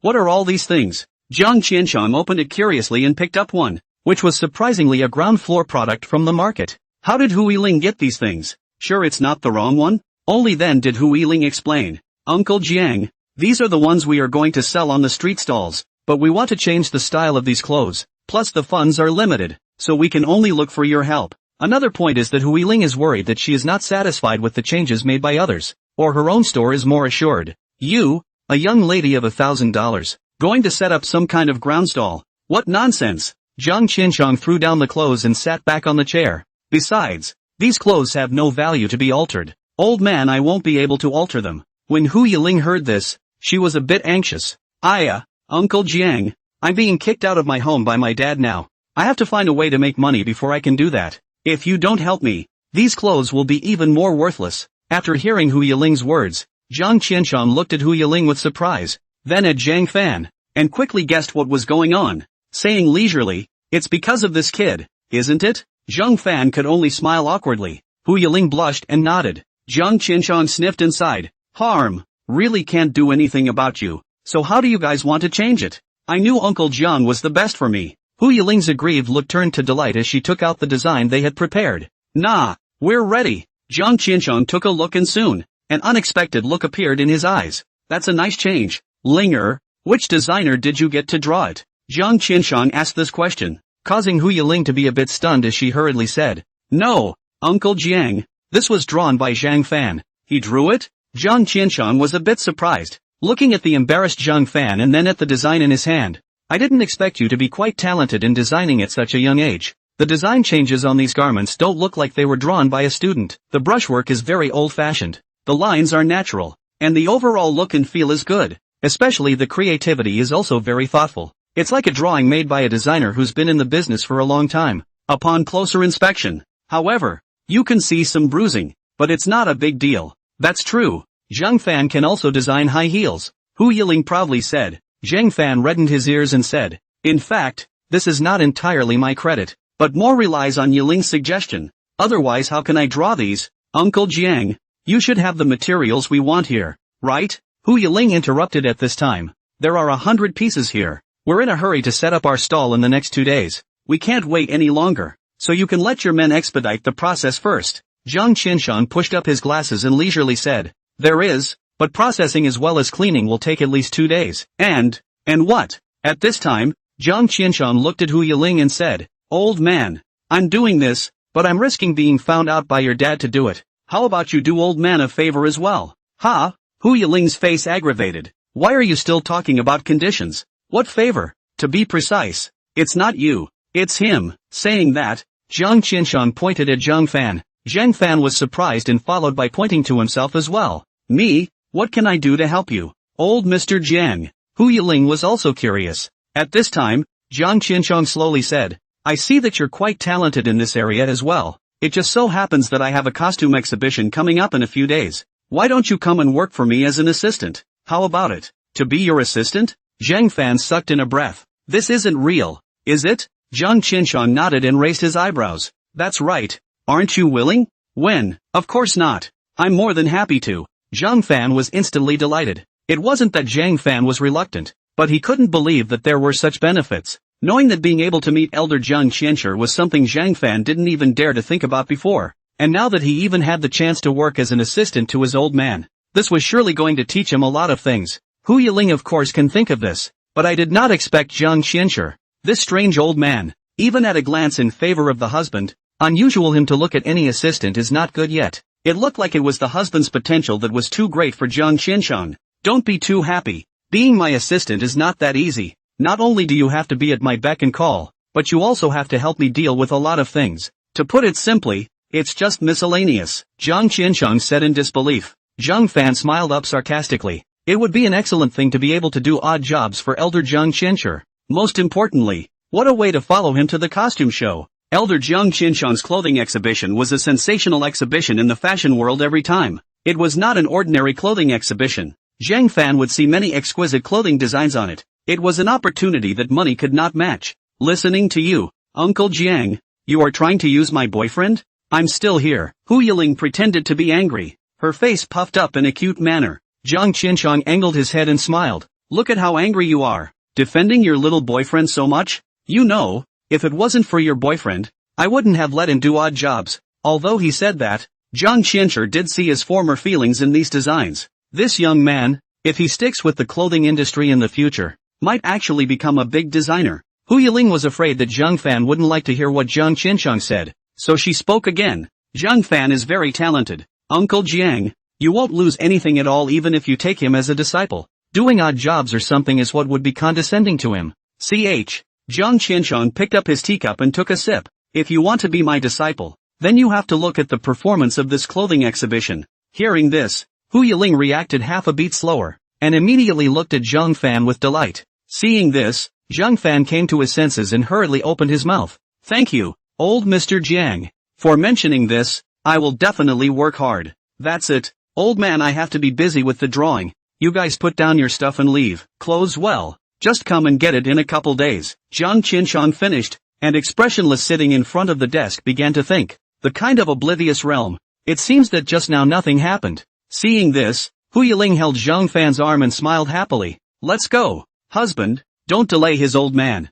What are all these things?" Jiang Qinshan opened it curiously and picked up one, which was surprisingly a ground floor product from the market. How did Hu Yiling get these things? Sure it's not the wrong one? Only then did Hu Yiling explain. "Uncle Jiang, these are the ones we are going to sell on the street stalls, but we want to change the style of these clothes, plus the funds are limited, so we can only look for your help." Another point is that Hu Yiling is worried that she is not satisfied with the changes made by others, or her own store is more assured. "You, a young lady of $1,000, going to set up some kind of ground stall? What nonsense!" Jiang Qinshan threw down the clothes and sat back on the chair. "Besides, these clothes have no value to be altered. Old man, I won't be able to alter them." When Hu Yiling heard this, she was a bit anxious. Uncle Jiang, I'm being kicked out of my home by my dad now. I have to find a way to make money before I can do that. If you don't help me, these clothes will be even more worthless." After hearing Hu Yiling's words, Jiang Qinshan looked at Hu Yiling with surprise, then at Zhang Fan, and quickly guessed what was going on, saying leisurely, "It's because of this kid, isn't it?" Zhang Fan could only smile awkwardly. Hu Yiling blushed and nodded. Jiang Qinshan sniffed and sighed. "Harm, really can't do anything about you, so how do you guys want to change it? I knew Uncle Jiang was the best for me." Hu Yiling's aggrieved look turned to delight as she took out the design they had prepared. "Nah, we're ready." Jiang Qinshan took a look and soon, an unexpected look appeared in his eyes. "That's a nice change. Linger, which designer did you get to draw it?" Jiang Qinshan asked this question, causing Hu Yiling to be a bit stunned as she hurriedly said, "No, Uncle Jiang, this was drawn by Zhang Fan." "He drew it?" Jiang Qinshan was a bit surprised, looking at the embarrassed Zhang Fan and then at the design in his hand. "I didn't expect you to be quite talented in designing at such a young age. The design changes on these garments don't look like they were drawn by a student. The brushwork is very old-fashioned, the lines are natural, and the overall look and feel is good. Especially the creativity is also very thoughtful. It's like a drawing made by a designer who's been in the business for a long time." Upon closer inspection, however, you can see some bruising, but it's not a big deal. "That's true. Zhang Fan can also design high heels," Hu Yiling proudly said. Zhang Fan reddened his ears and said, "In fact, this is not entirely my credit, but more relies on Yiling's suggestion. Otherwise how can I draw these? Uncle Jiang, you should have the materials we want here, right?" Hu Yiling interrupted at this time. "There are 100 pieces here. We're in a hurry to set up our stall in the next 2 days. We can't wait any longer, so you can let your men expedite the process first." Jiang Qinshan pushed up his glasses and leisurely said, "There is, but processing as well as cleaning will take at least 2 days. And what?" At this time, Jiang Qinshan looked at Hu Yiling and said, "Old man, I'm doing this, but I'm risking being found out by your dad to do it. How about you do old man a favor as well?" "Ha?" Hu Yiling's face aggravated. "Why are you still talking about conditions? What favor? To be precise, it's not you, it's him." Saying that, Jiang Qinshan pointed at Zhang Fan. Zhang Fan was surprised and followed by pointing to himself as well. "Me? What can I do to help you, old Mr. Jiang?" Hu Yiling was also curious. At this time, Jiang Qinshan slowly said, "I see that you're quite talented in this area as well. It just so happens that I have a costume exhibition coming up in a few days. Why don't you come and work for me as an assistant? How about it?" "To be your assistant?" Zhang Fan sucked in a breath. "This isn't real, is it?" Jiang Qinshan nodded and raised his eyebrows. "That's right. Aren't you willing?" When? Of course not. I'm more than happy to. Zhang Fan was instantly delighted. It wasn't that Zhang Fan was reluctant, but he couldn't believe that there were such benefits. Knowing that being able to meet elder Zhang Qianshi was something Zhang Fan didn't even dare to think about before, and now that he even had the chance to work as an assistant to his old man, this was surely going to teach him a lot of things. Hu Yiling of course can think of this, but I did not expect Zhang Qianshi, this strange old man, even at a glance in favor of the husband. Unusual him to look at any assistant is not good yet. It looked like it was the husband's potential that was too great for Zhang Qianshi. Don't be too happy. Being my assistant is not that easy. Not only do you have to be at my beck and call, but you also have to help me deal with a lot of things. To put it simply, it's just miscellaneous, Zhang Qianshi said in disbelief. Zhang Fan smiled up sarcastically. It would be an excellent thing to be able to do odd jobs for elder Zhang Qianshi. Most importantly, what a way to follow him to the costume show. Elder Zhang Qianshi's clothing exhibition was a sensational exhibition in the fashion world every time. It was not an ordinary clothing exhibition. Zhang Fan would see many exquisite clothing designs on it. It was an opportunity that money could not match. Listening to you, Uncle Jiang, you are trying to use my boyfriend? I'm still here. Hu Yiling pretended to be angry. Her face puffed up in a cute manner. Zhang Qianshi angled his head and smiled. Look at how angry you are. Defending your little boyfriend so much? You know, if it wasn't for your boyfriend, I wouldn't have let him do odd jobs. Although he said that, Zhang Qianshi did see his former feelings in these designs. This young man, if he sticks with the clothing industry in the future, might actually become a big designer. Hu Yiling was afraid that Zhang Fan wouldn't like to hear what Zhang Qianshi said, so she spoke again. Zhang Fan is very talented. Uncle Jiang, you won't lose anything at all even if you take him as a disciple. Doing odd jobs or something is what would be condescending to him. Zhang Qianshi picked up his teacup and took a sip. If you want to be my disciple, then you have to look at the performance of this clothing exhibition. Hearing this, Hu Yiling reacted half a beat slower, and immediately looked at Zhang Fan with delight. Seeing this, Zhang Fan came to his senses and hurriedly opened his mouth. Thank you, old Mr. Jiang, for mentioning this. I will definitely work hard. That's it, old man, I have to be busy with the drawing. You guys put down your stuff and leave. Clothes, well, just come and get it in a couple days. Zhang Qianshi finished, and expressionless sitting in front of the desk began to think. The kind of oblivious realm. It seems that just now nothing happened. Seeing this, Hu Yiling held Zhang Fan's arm and smiled happily. Let's go. Husband, don't delay his old man.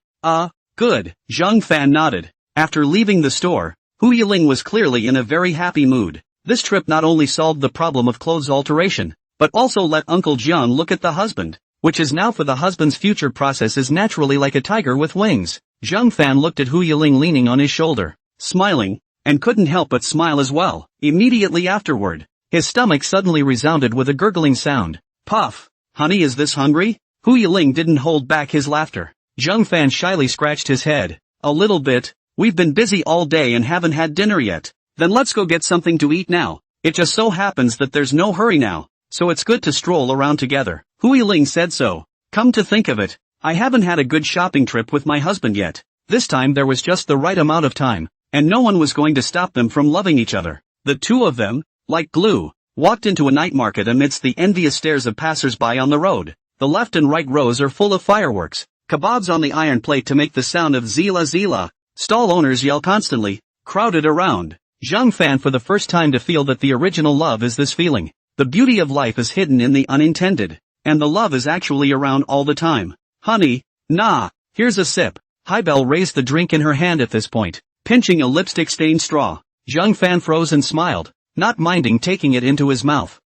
Good, Zhang Fan nodded. After leaving the store, Hu Yiling was clearly in a very happy mood. This trip not only solved the problem of clothes alteration, but also let Uncle Jiang look at the husband, which is now for the husband's future process is naturally like a tiger with wings. Zhang Fan looked at Hu Yiling leaning on his shoulder, smiling, and couldn't help but smile as well. Immediately afterward, his stomach suddenly resounded with a gurgling sound. Puff, honey, is this hungry? Hu Yiling didn't hold back his laughter. Zhang Fan shyly scratched his head. A little bit. We've been busy all day and haven't had dinner yet. Then let's go get something to eat now. It just so happens that there's no hurry now, so it's good to stroll around together. Hu Yiling said so. Come to think of it, I haven't had a good shopping trip with my husband yet. This time there was just the right amount of time, and no one was going to stop them from loving each other. The two of them, like glue, walked into a night market amidst the envious stares of passers-by on the road. The left and right rows are full of fireworks, kebabs on the iron plate to make the sound of zila zila. Stall owners yell constantly, crowded around. Zhang Fan for the first time to feel that the original love is this feeling. The beauty of life is hidden in the unintended, and the love is actually around all the time. Honey, nah, here's a sip. Haibel raised the drink in her hand at this point, pinching a lipstick-stained straw. Zhang Fan froze and smiled, not minding taking it into his mouth.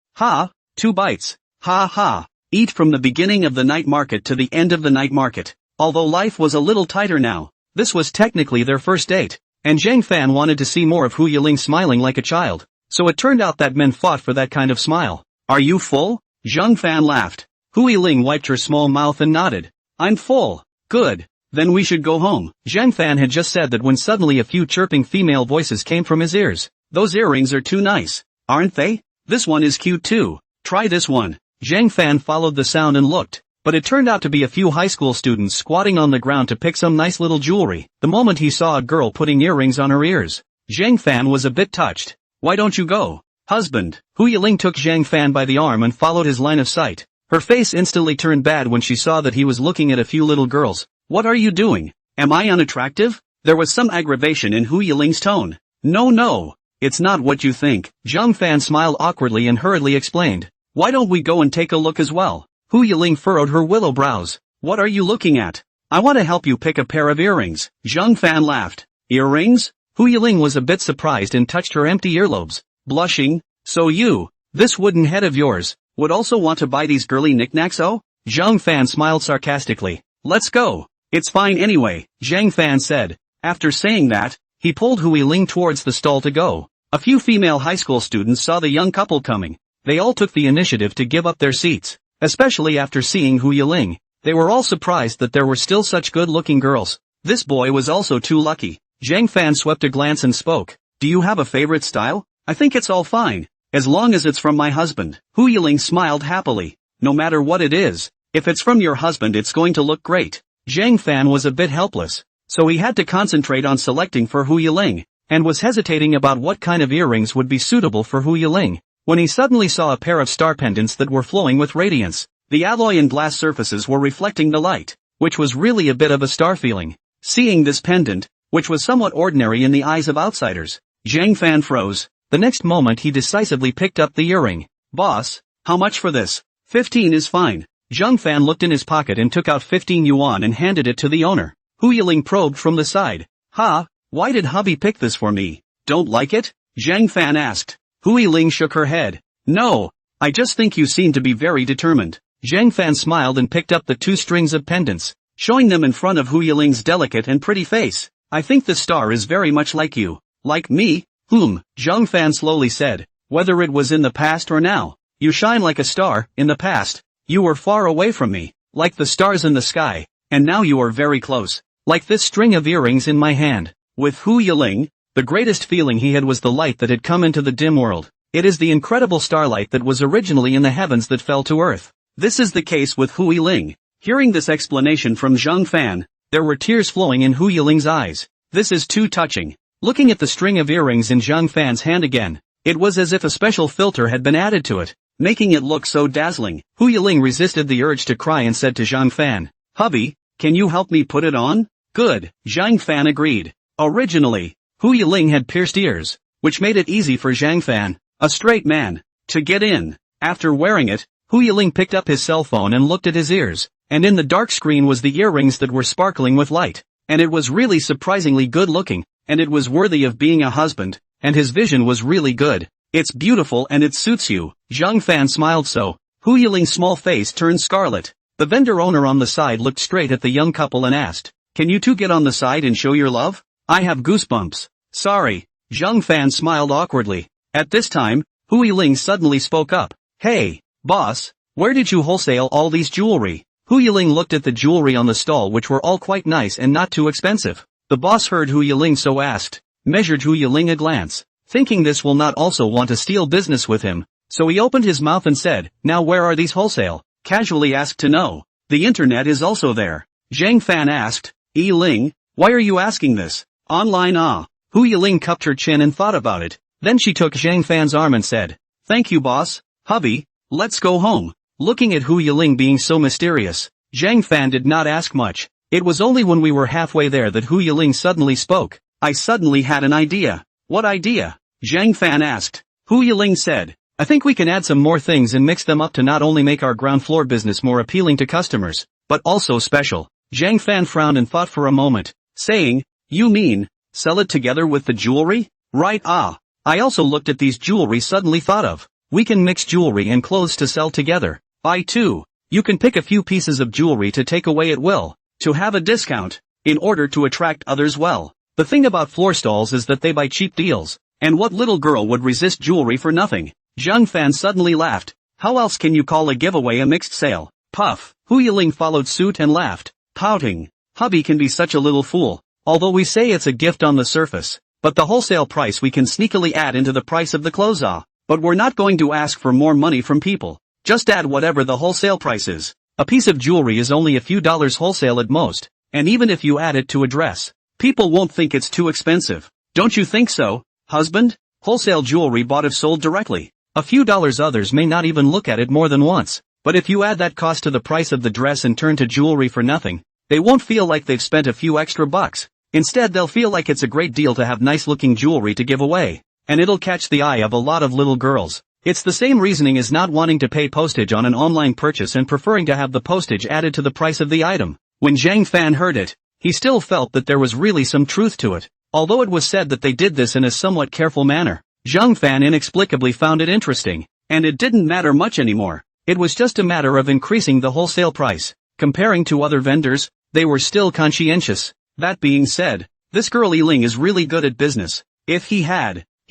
2 bites. Ha. Eat from the beginning of the night market to the end of the night market. Although life was a little tighter now, this was technically their first date, and Zhang Fan wanted to see more of Hu Yiling smiling like a child, so it turned out that men fought for that kind of smile. Are you full? Zhang Fan laughed. Hu Yiling wiped her small mouth and nodded. I'm full. Good. Then we should go home. Zhang Fan had just said that when suddenly a few chirping female voices came from his ears. Those earrings are too nice, aren't they? This one is cute too. Try this one. Zhang Fan followed the sound and looked, but it turned out to be a few high school students squatting on the ground to pick some nice little jewelry. The moment he saw a girl putting earrings on her ears, Zhang Fan was a bit touched. Why don't you go? Husband. Hu Yiling took Zhang Fan by the arm and followed his line of sight. Her face instantly turned bad when she saw that he was looking at a few little girls. What are you doing? Am I unattractive? There was some aggravation in Hu Yiling's tone. No. It's not what you think. Zhang Fan smiled awkwardly and hurriedly explained. Why don't we go and take a look as well? Hu Yiling furrowed her willow brows. What are you looking at? I want to help you pick a pair of earrings. Zhang Fan laughed. Earrings? Hu Yiling was a bit surprised and touched her empty earlobes, blushing. So you, this wooden head of yours, would also want to buy these girly knickknacks, oh? Zhang Fan smiled sarcastically. Let's go. It's fine anyway, Zhang Fan said. After saying that, he pulled Hu Yiling towards the stall to go. A few female high school students saw the young couple coming. They all took the initiative to give up their seats, especially after seeing Hu Yiling. They were all surprised that there were still such good-looking girls. This boy was also too lucky. Zhang Fan swept a glance and spoke. Do you have a favorite style? I think it's all fine, as long as it's from my husband. Hu Yiling smiled happily. No matter what it is, if it's from your husband it's going to look great. Zhang Fan was a bit helpless, so he had to concentrate on selecting for Hu Yiling, and was hesitating about what kind of earrings would be suitable for Hu Yiling, when he suddenly saw a pair of star pendants that were flowing with radiance. The alloy and glass surfaces were reflecting the light, which was really a bit of a star feeling. Seeing this pendant, which was somewhat ordinary in the eyes of outsiders, Zhang Fan froze. The next moment he decisively picked up the earring. Boss, how much for this? 15 is fine. Zhang Fan looked in his pocket and took out 15 yuan and handed it to the owner. Hu Yiling probed from the side. Ha, why did hubby pick this for me? Don't like it? Zhang Fan asked. Hu Yiling shook her head. No, I just think you seem to be very determined. Zhang Fan smiled and picked up the 2 strings of pendants, showing them in front of Hu Yiling's delicate and pretty face. I think the star is very much like you. Like me? Zhang Fan slowly said. Whether it was in the past or now, you shine like a star. In the past, you were far away from me, like the stars in the sky, and now you are very close, like this string of earrings in my hand. With Hu Yiling, the greatest feeling he had was the light that had come into the dim world. It is the incredible starlight that was originally in the heavens that fell to earth. This is the case with Hu Yiling. Hearing this explanation from Zhang Fan, there were tears flowing in Hu Yiling's eyes. This is too touching. Looking at the string of earrings in Zhang Fan's hand again, it was as if a special filter had been added to it, making it look so dazzling. Hu Yiling resisted the urge to cry and said to Zhang Fan, Hubby, can you help me put it on? Good, Zhang Fan agreed. Originally, Hu Yiling had pierced ears, which made it easy for Zhang Fan, a straight man, to get in. After wearing it, Hu Yiling picked up his cell phone and looked at his ears, and in the dark screen was the earrings that were sparkling with light, and it was really surprisingly good looking, and it was worthy of being a husband, and his vision was really good. It's beautiful and it suits you. Zhang Fan smiled so. Hu Yiling's small face turned scarlet. The vendor owner on the side looked straight at the young couple and asked, Can you two get on the side and show your love? I have goosebumps. Sorry. Zhang Fan smiled awkwardly. At this time, Hu Yiling suddenly spoke up. Hey, boss, where did you wholesale all these jewelry? Hu Yiling looked at the jewelry on the stall which were all quite nice and not too expensive. The boss heard Hu Yiling so asked, measured Hu Yiling a glance, thinking this will not also want to steal business with him, so he opened his mouth and said, Now where are these wholesale? Casually asked to know. The internet is also there. Zhang Fan asked, Yiling, why are you asking this? Online Hu Yiling cupped her chin and thought about it, then she took Zhang Fan's arm and said, Thank you boss, hubby, let's go home. Looking at Hu Yiling being so mysterious, Zhang Fan did not ask much. It was only when we were halfway there that Hu Yiling suddenly spoke. I suddenly had an idea. What idea? Zhang Fan asked. Hu Yiling said, I think we can add some more things and mix them up to not only make our ground floor business more appealing to customers, but also special. Zhang Fan frowned and thought for a moment, saying, You mean, sell it together with the jewelry? Right I also looked at these jewelry suddenly thought of. We can mix jewelry and clothes to sell together. Buy two. You can pick a few pieces of jewelry to take away at will, to have a discount, in order to attract others well. The thing about floor stalls is that they buy cheap deals, and what little girl would resist jewelry for nothing? Zhang Fan suddenly laughed. How else can you call a giveaway a mixed sale? Puff. Hu Yiling followed suit and laughed, pouting. Hubby can be such a little fool, although we say it's a gift on the surface, but the wholesale price we can sneakily add into the price of the clothes but we're not going to ask for more money from people. Just add whatever the wholesale price is. A piece of jewelry is only a few dollars wholesale at most, and even if you add it to a dress, people won't think it's too expensive. Don't you think so, husband? Wholesale jewelry bought if sold directly. A few dollars others may not even look at it more than once, but if you add that cost to the price of the dress and turn to jewelry for nothing, they won't feel like they've spent a few extra bucks. Instead they'll feel like it's a great deal to have nice looking jewelry to give away. and it'll catch the eye of a lot of little girls. It's the same reasoning as not wanting to pay postage on an online purchase and preferring to have the postage added to the price of the item. When Zhang Fan heard it, he still felt that there was really some truth to it. Although it was said that they did this in a somewhat careful manner, Zhang Fan inexplicably found it interesting, and it didn't matter much anymore. It was just a matter of increasing the wholesale price. Comparing to other vendors, they were still conscientious. That being said, this girl Yiling is really good at business. If he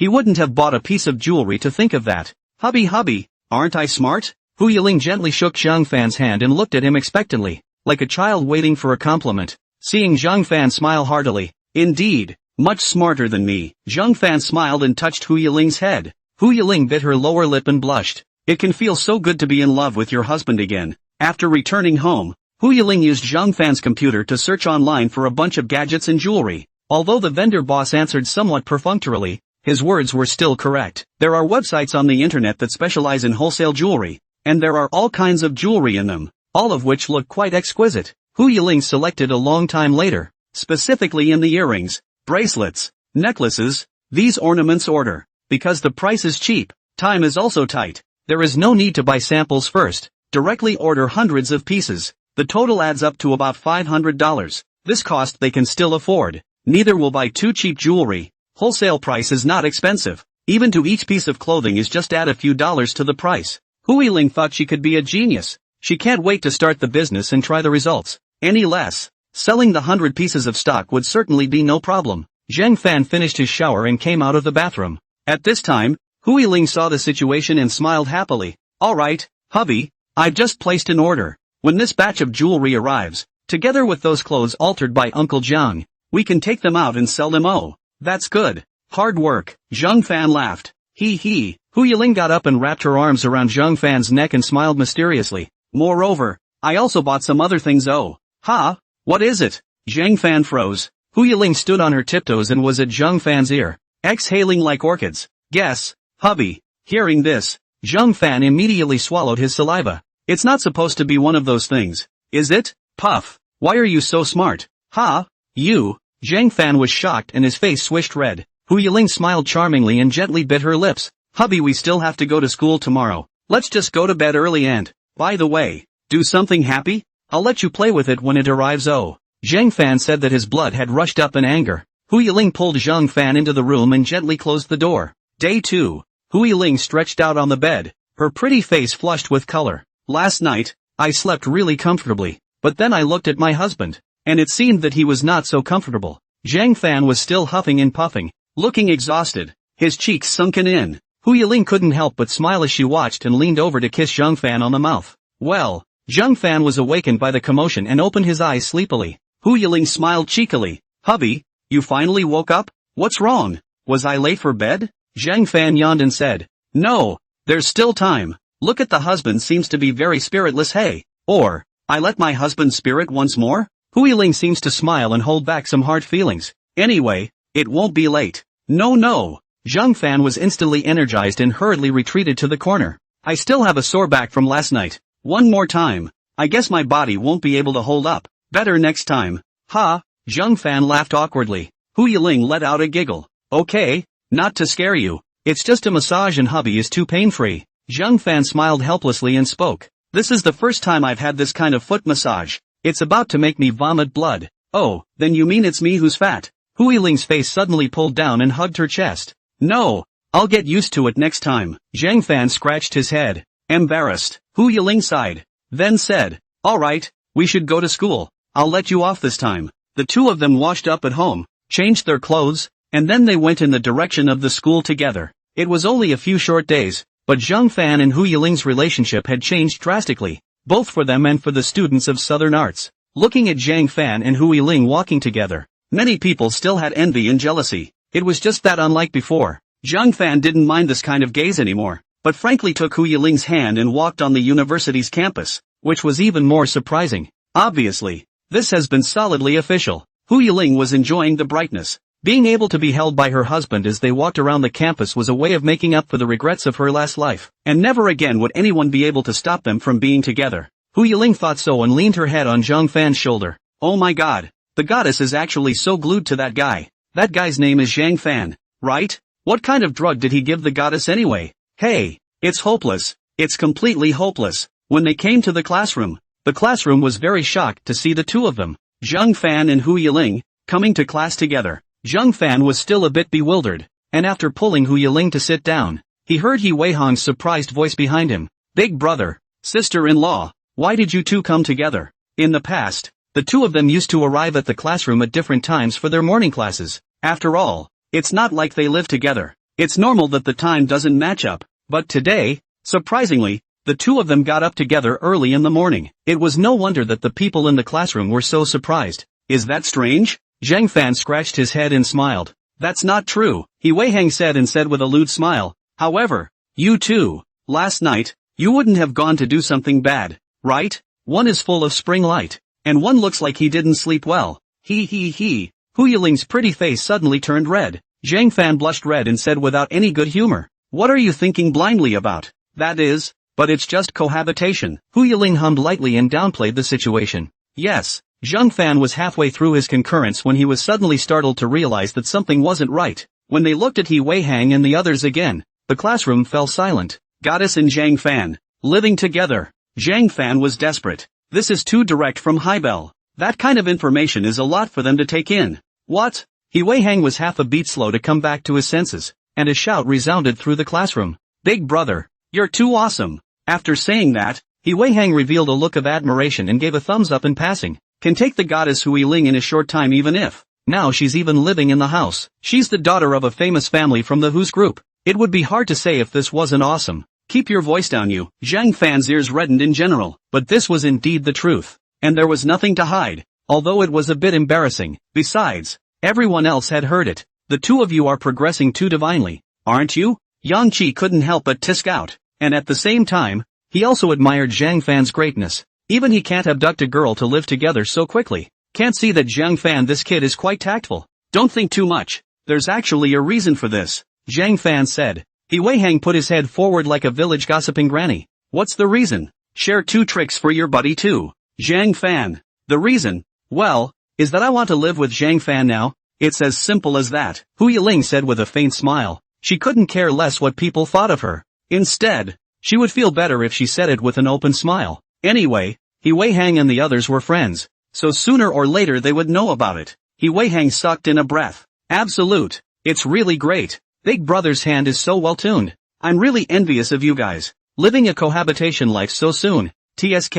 wouldn't have bought a piece of jewelry to think of that. Hubby, aren't I smart? Hu Yiling gently shook Zhang Fan's hand and looked at him expectantly, like a child waiting for a compliment. Seeing Zhang Fan smile heartily, indeed, much smarter than me. Zhang Fan smiled and touched Hu Yiling's head. Hu Yiling bit her lower lip and blushed. It can feel so good to be in love with your husband again. After returning home, Hu Yiling used Zhang Fan's computer to search online for a bunch of gadgets and jewelry. Although the vendor boss answered somewhat perfunctorily, his words were still correct. There are websites on the internet that specialize in wholesale jewelry, and there are all kinds of jewelry in them, all of which look quite exquisite. Hu Yiling selected a long time later, specifically in the earrings, bracelets, necklaces, these ornaments order. Because the price is cheap, time is also tight. There is no need to buy samples first, directly order hundreds of pieces. The total adds up to about $500. This cost they can still afford. Neither will buy too cheap jewelry. Wholesale price is not expensive. Even to each piece of clothing is just add a few dollars to the price. Hu Yiling thought she could be a genius. She can't wait to start the business and try the results. Any less, selling the 100 pieces of stock would certainly be no problem. Zhang Fan finished his shower and came out of the bathroom. At this time, Hu Yiling saw the situation and smiled happily. Alright, hubby, I've just placed an order. When this batch of jewelry arrives, together with those clothes altered by Uncle Jiang, we can take them out and sell them. Oh, that's good. Hard work. Zhang Fan laughed. Hee. Hu Yiling got up and wrapped her arms around Zhang Fan's neck and smiled mysteriously. Moreover, I also bought some other things. Oh. Ha? What is it? Zhang Fan froze. Hu Yiling stood on her tiptoes and was at Zhang Fan's ear, exhaling like orchids. Guess, hubby. Hearing this, Zhang Fan immediately swallowed his saliva. It's not supposed to be one of those things, is it? Puff. Why are you so smart? Ha? You? Zhang Fan was shocked and his face swished red. Hu Yiling smiled charmingly and gently bit her lips. Hubby, we still have to go to school tomorrow. Let's just go to bed early and, by the way, do something happy? I'll let you play with it when it arrives. Oh. Zhang Fan said that his blood had rushed up in anger. Hu Yiling pulled Zhang Fan into the room and gently closed the door. Day 2. Hu Yiling stretched out on the bed, her pretty face flushed with color. Last night, I slept really comfortably, but then I looked at my husband, and it seemed that he was not so comfortable. Zhang Fan was still huffing and puffing, looking exhausted, his cheeks sunken in. Hu Yiling couldn't help but smile as she watched and leaned over to kiss Zhang Fan on the mouth. Well, Zhang Fan was awakened by the commotion and opened his eyes sleepily. Hu Yiling smiled cheekily. Hubby, you finally woke up? What's wrong? Was I late for bed? Zhang Fan yawned and said, no, there's still time. Look at the husband seems to be very spiritless. Hey, or, I let my husband spirit once more? Hu Yiling seems to smile and hold back some hard feelings. Anyway, it won't be late. No. Zhang Fan was instantly energized and hurriedly retreated to the corner. I still have a sore back from last night. One more time. I guess my body won't be able to hold up. Better next time. Ha, Zhang Fan laughed awkwardly. Hu Yiling let out a giggle. Okay, not to scare you. It's just a massage and hubby is too pain-free. Zhang Fan smiled helplessly and spoke. This is the first time I've had this kind of foot massage. It's about to make me vomit blood. Oh, then you mean it's me who's fat? Hu Yiling's face suddenly pulled down and hugged her chest. No, I'll get used to it next time. Zhang Fan scratched his head. Embarrassed, Hu Yiling sighed. Then said, alright, we should go to school. I'll let you off this time. The two of them washed up at home, changed their clothes, and then they went in the direction of the school together. It was only a few short days, but Zhang Fan and Hu Yiling's relationship had changed drastically, both for them and for the students of Southern Arts. Looking at Zhang Fan and Hu Yiling walking together, many people still had envy and jealousy. It was just that unlike before, Zhang Fan didn't mind this kind of gaze anymore, but frankly took Hu Yiling's hand and walked on the university's campus, which was even more surprising. Obviously, this has been solidly official. Hu Yiling was enjoying the brightness. Being able to be held by her husband as they walked around the campus was a way of making up for the regrets of her last life, and never again would anyone be able to stop them from being together. Hu Yiling thought so and leaned her head on Zhang Fan's shoulder. Oh my god, the goddess is actually so glued to that guy. That guy's name is Zhang Fan, right? What kind of drug did he give the goddess anyway? Hey, it's hopeless. It's completely hopeless. When they came to the classroom was very shocked to see the two of them, Zhang Fan and Hu Yiling, coming to class together. Zhang Fan was still a bit bewildered, and after pulling Hu Yiling to sit down, he heard He Weihang's surprised voice behind him. Big brother, sister-in-law, why did you two come together? In the past, the two of them used to arrive at the classroom at different times for their morning classes. After all, it's not like they live together. It's normal that the time doesn't match up. But today, surprisingly, the two of them got up together early in the morning. It was no wonder that the people in the classroom were so surprised. Is that strange? Zhang Fan scratched his head and smiled. That's not true, He Weihang said with a lewd smile. However, you two, last night, you wouldn't have gone to do something bad, right? One is full of spring light, and one looks like he didn't sleep well. He. Hu Yiling's pretty face suddenly turned red. Zhang Fan blushed red and said without any good humor, what are you thinking blindly about? That is, but it's just cohabitation. Hu Yiling hummed lightly and downplayed the situation. Yes, Zhang Fan was halfway through his concurrence when he was suddenly startled to realize that something wasn't right. When they looked at He Weihang and the others again, the classroom fell silent. Goddess and Zhang Fan, living together. Zhang Fan was desperate. This is too direct from Haibel. That kind of information is a lot for them to take in. What? He Weihang was half a beat slow to come back to his senses, and a shout resounded through the classroom. Big brother, you're too awesome. After saying that, He Weihang revealed a look of admiration and gave a thumbs up in passing. Can take the goddess Hu Yiling in a short time even if. Now she's even living in the house. She's the daughter of a famous family from the Who's group. It would be hard to say if this wasn't awesome. Keep your voice down you. Zhang Fan's ears reddened in general, but this was indeed the truth. And there was nothing to hide, although it was a bit embarrassing. Besides, everyone else had heard it. The two of you are progressing too divinely, aren't you? Yang Qi couldn't help but tisk out, and at the same time, he also admired Zhang Fan's greatness. Even he can't abduct a girl to live together so quickly. Can't see that Zhang Fan, this kid is quite tactful. Don't think too much. There's actually a reason for this, Zhang Fan said. He Weihang put his head forward like a village gossiping granny. What's the reason? Share 2 tricks for your buddy too. Zhang Fan. The reason? Well, is that I want to live with Zhang Fan now. It's as simple as that, Hu Yiling said with a faint smile. She couldn't care less what people thought of her. Instead, she would feel better if she said it with an open smile. Anyway, He Weihang and the others were friends, so sooner or later they would know about it. He Weihang sucked in a breath. Absolute. It's really great. Big brother's hand is so well tuned. I'm really envious of you guys. Living a cohabitation life so soon. TSK.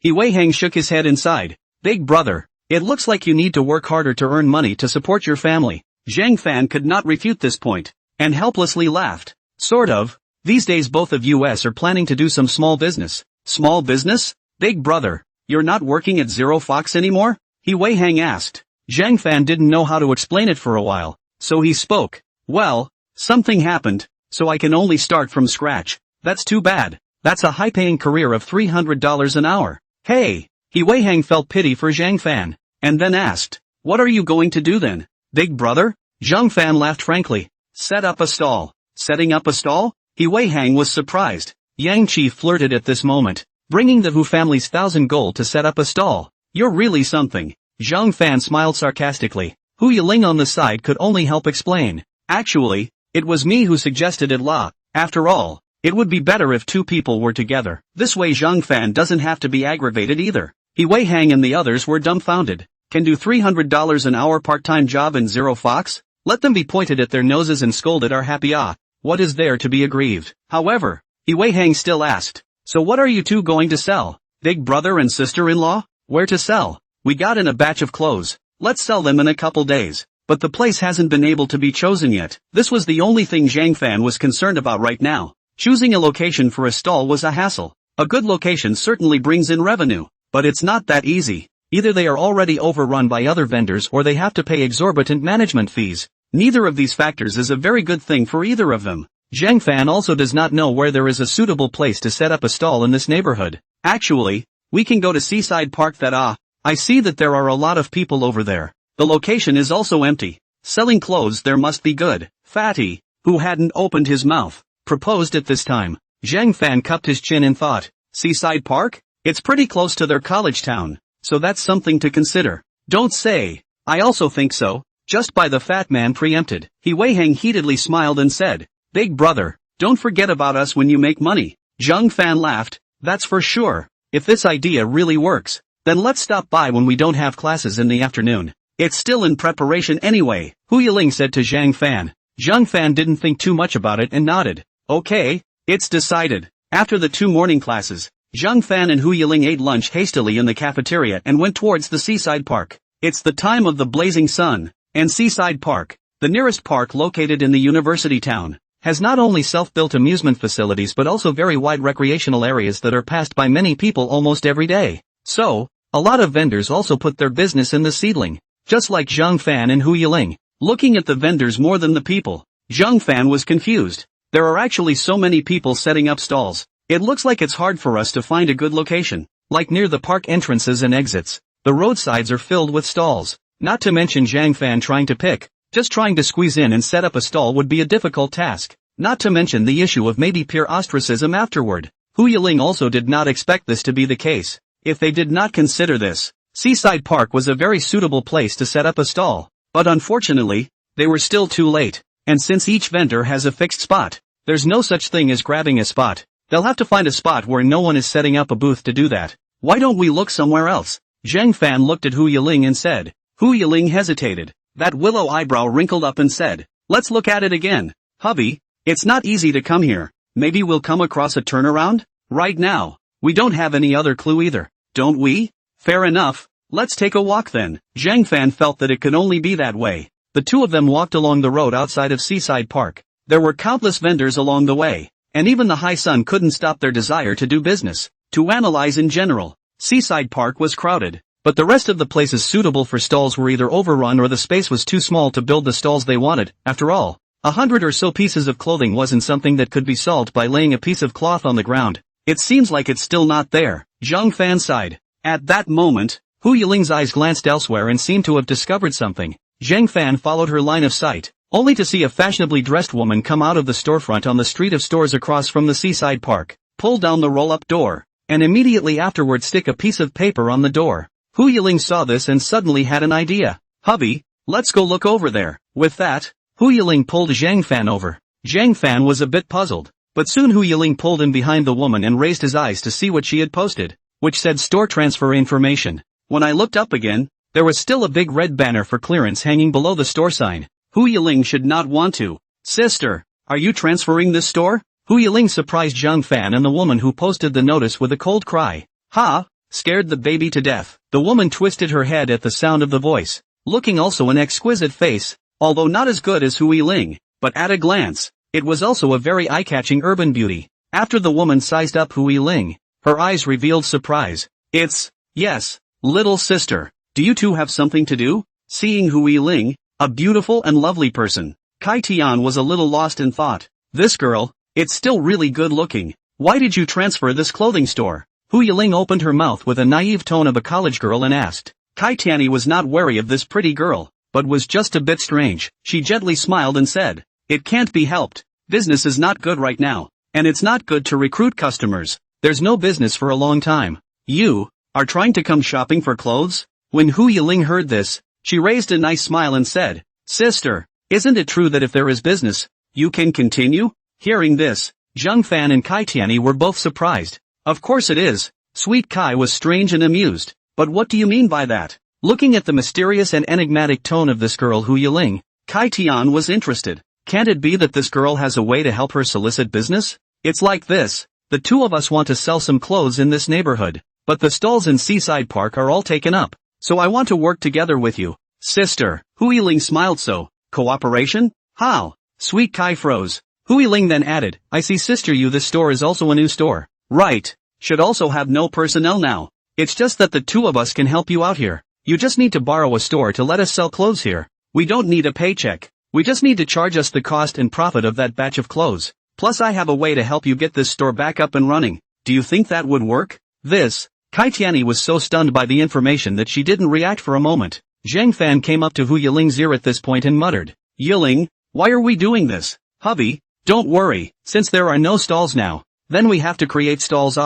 He Weihang shook his head inside. Big brother, it looks like you need to work harder to earn money to support your family. Zhang Fan could not refute this point, and helplessly laughed. Sort of. These days both of us are planning to do some small business. Small business? Big brother, you're not working at Zero Fox anymore? He Weihang asked. Zhang Fan didn't know how to explain it for a while, so he spoke. Well, something happened, so I can only start from scratch. That's too bad. That's a high-paying career of $300 an hour. Hey, He Weihang felt pity for Zhang Fan, and then asked, what are you going to do then? Big brother? Zhang Fan laughed frankly. Set up a stall. Setting up a stall? He Weihang was surprised. Yang Qi flirted at this moment, bringing the Hu family's 1,000 gold to set up a stall. You're really something. Zhang Fan smiled sarcastically. Hu Yiling on the side could only help explain. Actually, it was me who suggested it la. After all, it would be better if 2 people were together. This way Zhang Fan doesn't have to be aggravated either. He Weihang and the others were dumbfounded. Can do $300 an hour part-time job in Zero Fox? Let them be pointed at their noses and scolded are happy what is there to be aggrieved? However, He Weihang still asked, so what are you two going to sell? Big brother and sister-in-law? Where to sell? We got in a batch of clothes. Let's sell them in a couple days. But the place hasn't been able to be chosen yet. This was the only thing Zhang Fan was concerned about right now. Choosing a location for a stall was a hassle. A good location certainly brings in revenue, but it's not that easy. Either they are already overrun by other vendors or they have to pay exorbitant management fees. Neither of these factors is a very good thing for either of them. Zhang Fan also does not know where there is a suitable place to set up a stall in this neighborhood. Actually, we can go to Seaside Park that I see that there are a lot of people over there. The location is also empty. Selling clothes there must be good. Fatty, who hadn't opened his mouth, proposed at this time. Zhang Fan cupped his chin and thought, Seaside Park? It's pretty close to their college town, so that's something to consider. Don't say. I also think so. just by the fat man preempted. He Weiheng heatedly smiled and said, "Big brother, don't forget about us when you make money." Zhang Fan laughed, "That's for sure. If this idea really works, then let's stop by when we don't have classes in the afternoon. It's still in preparation anyway," Hu Yiling said to Zhang Fan. Zhang Fan didn't think too much about it and nodded. "Okay, it's decided." After the 2 morning classes, Zhang Fan and Hu Yiling ate lunch hastily in the cafeteria and went towards the seaside park. It's the time of the blazing sun, and Seaside Park, the nearest park located in the university town, has not only self-built amusement facilities but also very wide recreational areas that are passed by many people almost every day. So, a lot of vendors also put their business in the seedling, just like Zhang Fan and Hu Yiling. Looking at the vendors more than the people, Zhang Fan was confused. There are actually so many people setting up stalls. It looks like it's hard for us to find a good location, like near the park entrances and exits. The roadsides are filled with stalls. Not to mention Zhang Fan just trying to squeeze in and set up a stall would be a difficult task. Not to mention the issue of maybe peer ostracism afterward. Hu Yiling also did not expect this to be the case. If they did not consider this, Seaside Park was a very suitable place to set up a stall. But unfortunately, they were still too late. And since each vendor has a fixed spot, there's no such thing as grabbing a spot. They'll have to find a spot where no one is setting up a booth to do that. Why don't we look somewhere else? Zhang Fan looked at Hu Yiling and said. Hu Yiling hesitated. That willow eyebrow wrinkled up and said, "Let's look at it again. Hubby, it's not easy to come here. Maybe we'll come across a turnaround? Right now, we don't have any other clue either, don't we? Fair enough, let's take a walk then." Zhang Fan felt that it could only be that way. The two of them walked along the road outside of Seaside Park. There were countless vendors along the way, and even the high sun couldn't stop their desire to do business. To analyze in general, Seaside Park was crowded. But the rest of the places suitable for stalls were either overrun or the space was too small to build the stalls they wanted. After all, 100 or so pieces of clothing wasn't something that could be solved by laying a piece of cloth on the ground. It seems like it's still not there. Zhang Fan sighed. At that moment, Hu Yiling's eyes glanced elsewhere and seemed to have discovered something. Zhang Fan followed her line of sight, only to see a fashionably dressed woman come out of the storefront on the street of stores across from the Seaside Park, pull down the roll-up door, and immediately afterward stick a piece of paper on the door. Hu Yiling saw this and suddenly had an idea. "Hubby, let's go look over there." With that, Hu Yiling pulled Zhang Fan over. Zhang Fan was a bit puzzled, but soon Hu Yiling pulled in behind the woman and raised his eyes to see what she had posted, which said store transfer information. When I looked up again, there was still a big red banner for clearance hanging below the store sign. Hu Yiling should not want to. "Sister, are you transferring this store?" Hu Yiling surprised Zhang Fan and the woman who posted the notice with a cold cry. "Ha! Scared the baby to death." The woman twisted her head at the sound of the voice, looking also an exquisite face, although not as good as Hu Yiling, but at a glance, it was also a very eye-catching urban beauty. After the woman sized up Hu Yiling, her eyes revealed surprise. Yes, little sister, do you two have something to do?" Seeing Hu Yiling, a beautiful and lovely person, Kai Tian was a little lost in thought. This girl, it's still really good looking. Why did you transfer this clothing store? Hu Yiling opened her mouth with a naive tone of a college girl and asked. Kai Tiani was not wary of this pretty girl, but was just a bit strange. She gently smiled and said, "It can't be helped. Business is not good right now, and it's not good to recruit customers. There's no business for a long time. You are trying to come shopping for clothes?" When Hu Yiling heard this, she raised a nice smile and said, "Sister, isn't it true that if there is business, you can continue?" Hearing this, Zhang Fan and Kai Tiani were both surprised. "Of course it is." Sweet Kai was strange and amused. "But what do you mean by that?" Looking at the mysterious and enigmatic tone of this girl Hu Yiling, Kai Tian was interested. Can't it be that this girl has a way to help her solicit business? It's like this. The two of us want to sell some clothes in this neighborhood, but the stalls in Seaside Park are all taken up. So I want to work together with you. Sister, Hu Yiling smiled. So, cooperation? How? Sweet Kai froze. Hu Yiling then added, "I see sister, this store is also a new store. Right. Should also have no personnel now. It's just that the two of us can help you out here. You just need to borrow a store to let us sell clothes here. We don't need a paycheck. We just need to charge us the cost and profit of that batch of clothes. Plus I have a way to help you get this store back up and running. Do you think that would work?" Kai Tiani was so stunned by the information that she didn't react for a moment. Zhang Fan came up to Hu Yiling's ear at this point and muttered, "Yiling, why are we doing this?" "Hubby, don't worry, since there are no stalls now, then we have to create stalls.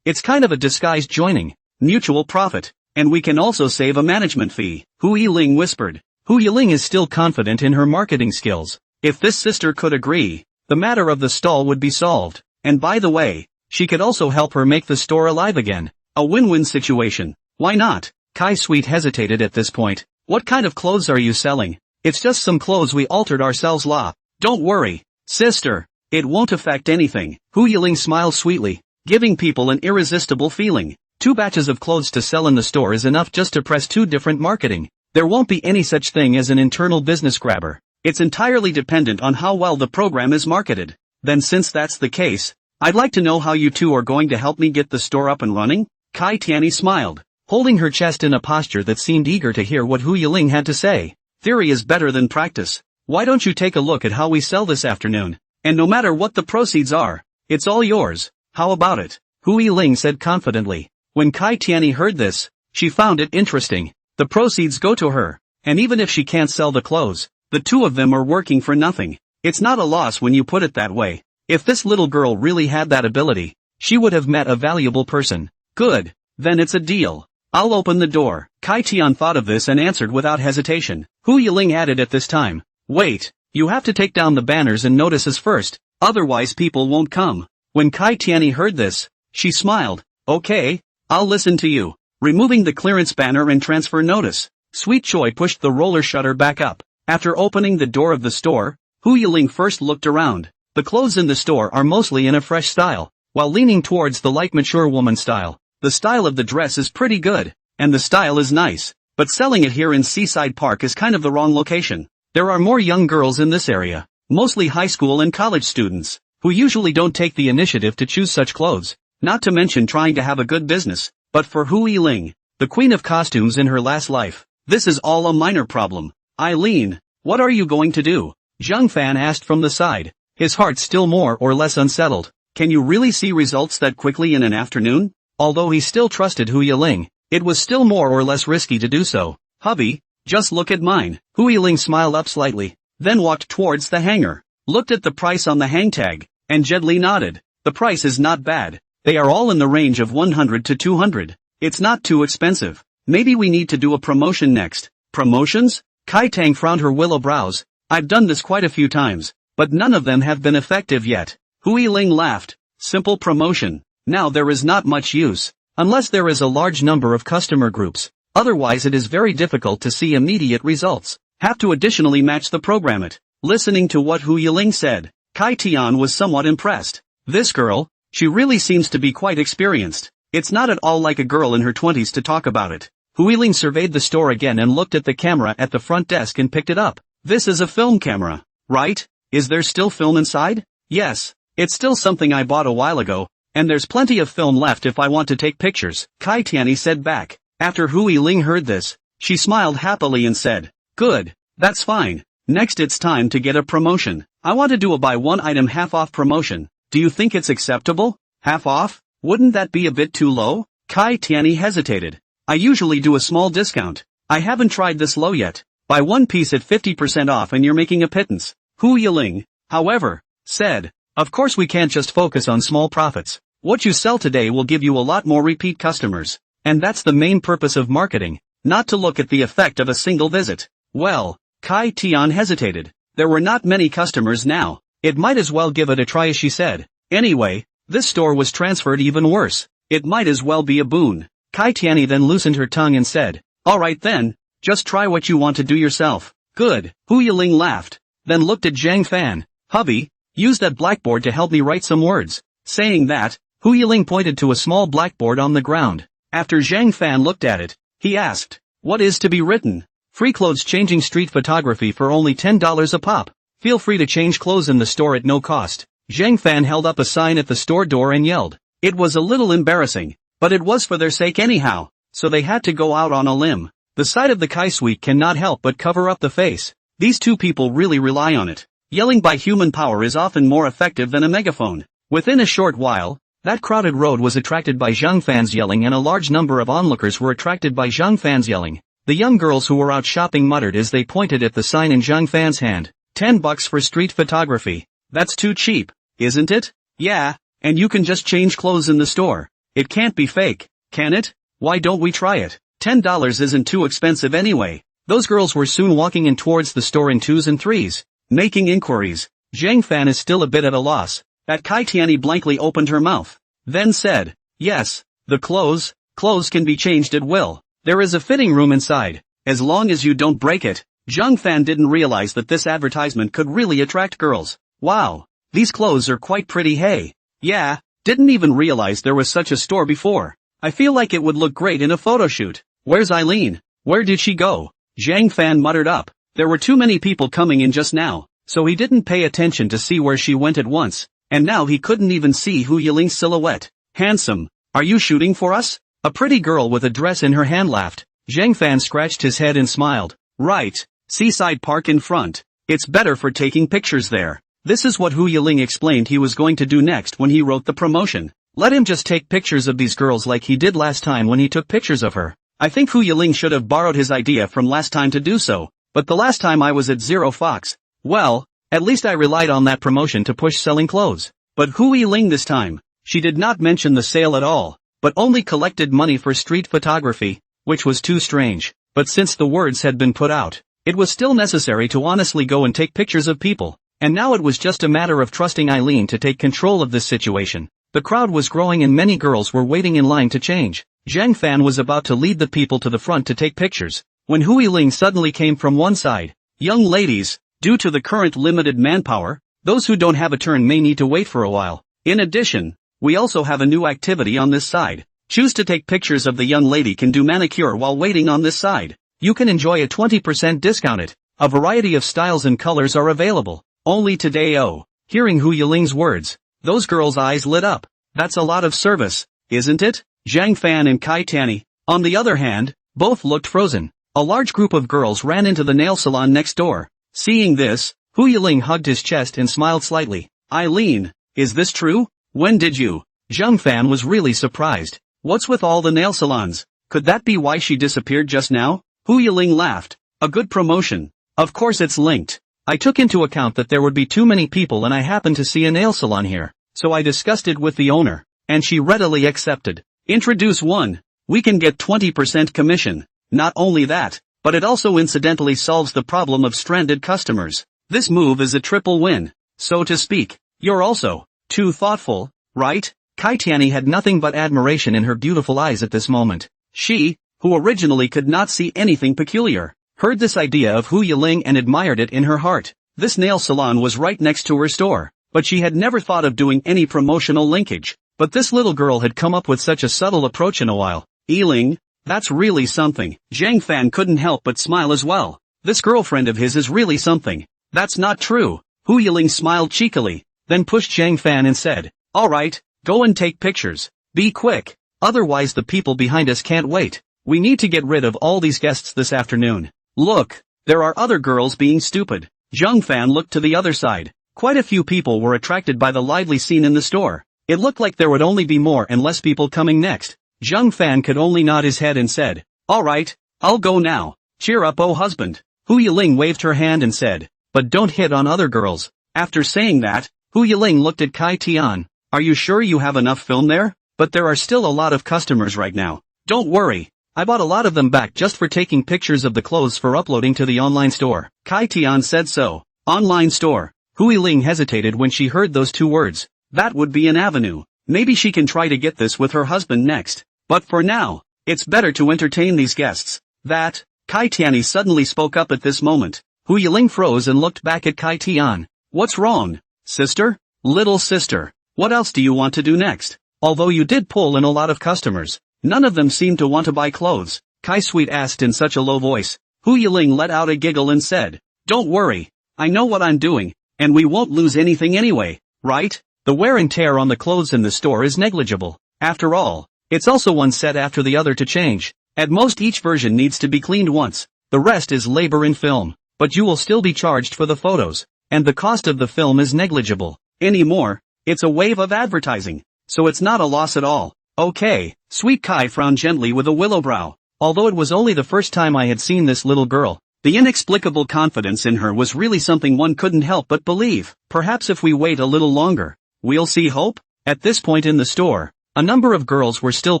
It's kind of a disguised joining, mutual profit, and we can also save a management fee," Hu Yiling whispered. Hu Yiling is still confident in her marketing skills. If this sister could agree, the matter of the stall would be solved. And by the way, she could also help her make the store alive again. A win-win situation. Why not? Kai Sweet hesitated at this point. What kind of clothes are you selling? It's just some clothes we altered ourselves la. Don't worry, sister. It won't affect anything. Hu Yiling smiled sweetly, giving people an irresistible feeling. 2 batches of clothes to sell in the store is enough just to press 2 different marketing. There won't be any such thing as an internal business grabber. It's entirely dependent on how well the program is marketed. Then since that's the case, I'd like to know how you two are going to help me get the store up and running? Kai Tianyi smiled, holding her chest in a posture that seemed eager to hear what Hu Yiling had to say. Theory is better than practice. Why don't you take a look at how we sell this afternoon? And no matter what the proceeds are, it's all yours. How about it? Hu Yiling said confidently. When Kai Tianyi heard this, she found it interesting. The proceeds go to her, and even if she can't sell the clothes, the two of them are working for nothing. It's not a loss when you put it that way. If this little girl really had that ability, she would have met a valuable person. Good, then it's a deal. I'll open the door. Kai Tian thought of this and answered without hesitation. Hu Yiling added at this time, wait, you have to take down the banners and notices first, otherwise people won't come. When Kai Tianyi heard this, she smiled. Okay, I'll listen to you. Removing the clearance banner and transfer notice, Sweet Choi pushed the roller shutter back up. After opening the door of the store, Hu Yiling first looked around. The clothes in the store are mostly in a fresh style, while leaning towards the light mature woman style. The style of the dress is pretty good, and the style is nice, but selling it here in Seaside Park is kind of the wrong location. There are more young girls in this area, mostly high school and college students, who usually don't take the initiative to choose such clothes, not to mention trying to have a good business. But for Hu Yiling, the queen of costumes in her last life, this is all a minor problem. Eileen, what are you going to do? Zhang Fan asked from the side, his heart still more or less unsettled. Can you really see results that quickly in an afternoon? Although he still trusted Hu Yiling, it was still more or less risky to do so. Hubby, just look at mine. Hu Yiling smiled up slightly, then walked towards the hanger, looked at the price on the hang tag, and gently nodded. The price is not bad. They are all in the range of 100 to 200. It's not too expensive. Maybe we need to do a promotion next. Promotions? Kai Tang frowned her willow brows. I've done this quite a few times, but none of them have been effective yet. Hu Yiling laughed. Simple promotion. Now there is not much use, unless there is a large number of customer groups. Otherwise it is very difficult to see immediate results. Have to additionally match the program it. Listening to what Hu Yiling said, Kai Tian was somewhat impressed. This girl, she really seems to be quite experienced. It's not at all like a girl in her 20s to talk about it. Hu Yiling surveyed the store again and looked at the camera at the front desk and picked it up. This is a film camera, right? Is there still film inside? Yes, it's still something I bought a while ago, and there's plenty of film left if I want to take pictures, Kai Tianyi said back. After Hu Yiling heard this, she smiled happily and said, good, that's fine. Next it's time to get a promotion. I want to do a buy one item half off promotion. Do you think it's acceptable? Half off? Wouldn't that be a bit too low? Kai Tianyi hesitated. I usually do a small discount. I haven't tried this low yet. Buy one piece at 50% off and you're making a pittance. Hu Yiling, however, said, of course we can't just focus on small profits. What you sell today will give you a lot more repeat customers. And that's the main purpose of marketing, not to look at the effect of a single visit. Well, Kai Tian hesitated. There were not many customers now. It might as well give it a try, as she said. Anyway, this store was transferred even worse. It might as well be a boon. Kai Tianyi then loosened her tongue and said, alright then, just try what you want to do yourself. Good. Hu Yiling laughed, then looked at Zhang Fan. Hubby, use that blackboard to help me write some words. Saying that, Hu Yiling pointed to a small blackboard on the ground. After Zhang Fan looked at it, he asked, what is to be written? Free clothes changing street photography for only $10 a pop. Feel free to change clothes in the store at no cost. Zhang Fan held up a sign at the store door and yelled. It was a little embarrassing, but it was for their sake anyhow, so they had to go out on a limb. The sight of the Kai Suite cannot help but cover up the face. These two people really rely on it. Yelling by human power is often more effective than a megaphone. Within a short while, that crowded road was attracted by Zhang Fan's yelling and a large number of onlookers were attracted by Zhang Fan's yelling. The young girls who were out shopping muttered as they pointed at the sign in Zhang Fan's hand. $10 for street photography. That's too cheap, isn't it? Yeah, and you can just change clothes in the store. It can't be fake, can it? Why don't we try it? $10 isn't too expensive anyway. Those girls were soon walking in towards the store in twos and threes, making inquiries. Zhang Fan is still a bit at a loss. At Kai Tianyi blankly opened her mouth, then said, yes, the clothes can be changed at will. There is a fitting room inside, as long as you don't break it. Zhang Fan didn't realize that this advertisement could really attract girls. Wow, these clothes are quite pretty, hey. Yeah, didn't even realize there was such a store before. I feel like it would look great in a photo shoot. Where's Eileen? Where did she go? Zhang Fan muttered up. There were too many people coming in just now, so he didn't pay attention to see where she went at once, and now he couldn't even see Hu Yiling's silhouette. Handsome, are you shooting for us? A pretty girl with a dress in her hand laughed. Zhang Fan scratched his head and smiled. Right, Seaside Park in front. It's better for taking pictures there. This is what Hu Yiling explained he was going to do next when he wrote the promotion. Let him just take pictures of these girls like he did last time when he took pictures of her. I think Hu Yiling should have borrowed his idea from last time to do so, but the last time I was at Zero Fox, well, at least I relied on that promotion to push selling clothes. But Hu Yiling this time, she did not mention the sale at all, but only collected money for street photography, which was too strange. But since the words had been put out, it was still necessary to honestly go and take pictures of people, and now it was just a matter of trusting Eileen to take control of this situation. The crowd was growing and many girls were waiting in line to change. Zhang Fan was about to lead the people to the front to take pictures, when Hu Yiling suddenly came from one side. Young ladies, due to the current limited manpower, those who don't have a turn may need to wait for a while. In addition, we also have a new activity on this side. Choose to take pictures of the young lady can do manicure while waiting on this side. You can enjoy a 20% discount. A variety of styles and colors are available. Only today. Oh, hearing Hu Yiling's words, those girls' eyes lit up. That's a lot of service, isn't it? Zhang Fan and Kai Tianyi, on the other hand, both looked frozen. A large group of girls ran into the nail salon next door. Seeing this, Hu Yiling hugged his chest and smiled slightly. Eileen, is this true? When did you? Zhang Fan was really surprised. What's with all the nail salons? Could that be why she disappeared just now? Hu Yiling laughed. A good promotion. Of course it's linked. I took into account that there would be too many people and I happened to see a nail salon here, so I discussed it with the owner, and she readily accepted. Introduce one. We can get 20% commission. Not only that, but it also incidentally solves the problem of stranded customers. This move is a triple win, so to speak. You're also too thoughtful, right? Kai Tianyi had nothing but admiration in her beautiful eyes at this moment. She, who originally could not see anything peculiar, heard this idea of Hu Yiling and admired it in her heart. This nail salon was right next to her store, but she had never thought of doing any promotional linkage. But this little girl had come up with such a subtle approach in a while. Yiling, that's really something. Zhang Fan couldn't help but smile as well. This girlfriend of his is really something. That's not true. Hu Yiling smiled cheekily, then pushed Zhang Fan and said, alright, go and take pictures. Be quick, otherwise the people behind us can't wait. We need to get rid of all these guests this afternoon. Look, there are other girls being stupid. Zhang Fan looked to the other side. Quite a few people were attracted by the lively scene in the store. It looked like there would only be more and less people coming next. Zhang Fan could only nod his head and said, alright, I'll go now. Cheer up, oh husband. Hu Yiling waved her hand and said, but don't hit on other girls. After saying that, Hu Yiling looked at Kai Tian. Are you sure you have enough film there? But there are still a lot of customers right now. Don't worry. I bought a lot of them back just for taking pictures of the clothes for uploading to the online store. Kai Tian said so. Online store. Hu Yiling hesitated when she heard those two words. That would be an avenue. Maybe she can try to get this with her husband next. But for now, it's better to entertain these guests. That, Kai Tianyi suddenly spoke up at this moment. Hu Yiling froze and looked back at Kai Tian. What's wrong, sister? Little sister, what else do you want to do next? Although you did pull in a lot of customers, none of them seemed to want to buy clothes. Kai Sweet asked in such a low voice. Hu Yiling let out a giggle and said, don't worry, I know what I'm doing, and we won't lose anything anyway, right? The wear and tear on the clothes in the store is negligible. After all, it's also one set after the other to change. At most each version needs to be cleaned once. The rest is labor in film. But you will still be charged for the photos. And the cost of the film is negligible. Anymore, it's a wave of advertising. So it's not a loss at all. Okay, Sweet Kai frowned gently with a willow brow. Although it was only the first time I had seen this little girl, the inexplicable confidence in her was really something one couldn't help but believe. Perhaps if we wait a little longer, we'll see hope? At this point in the store, a number of girls were still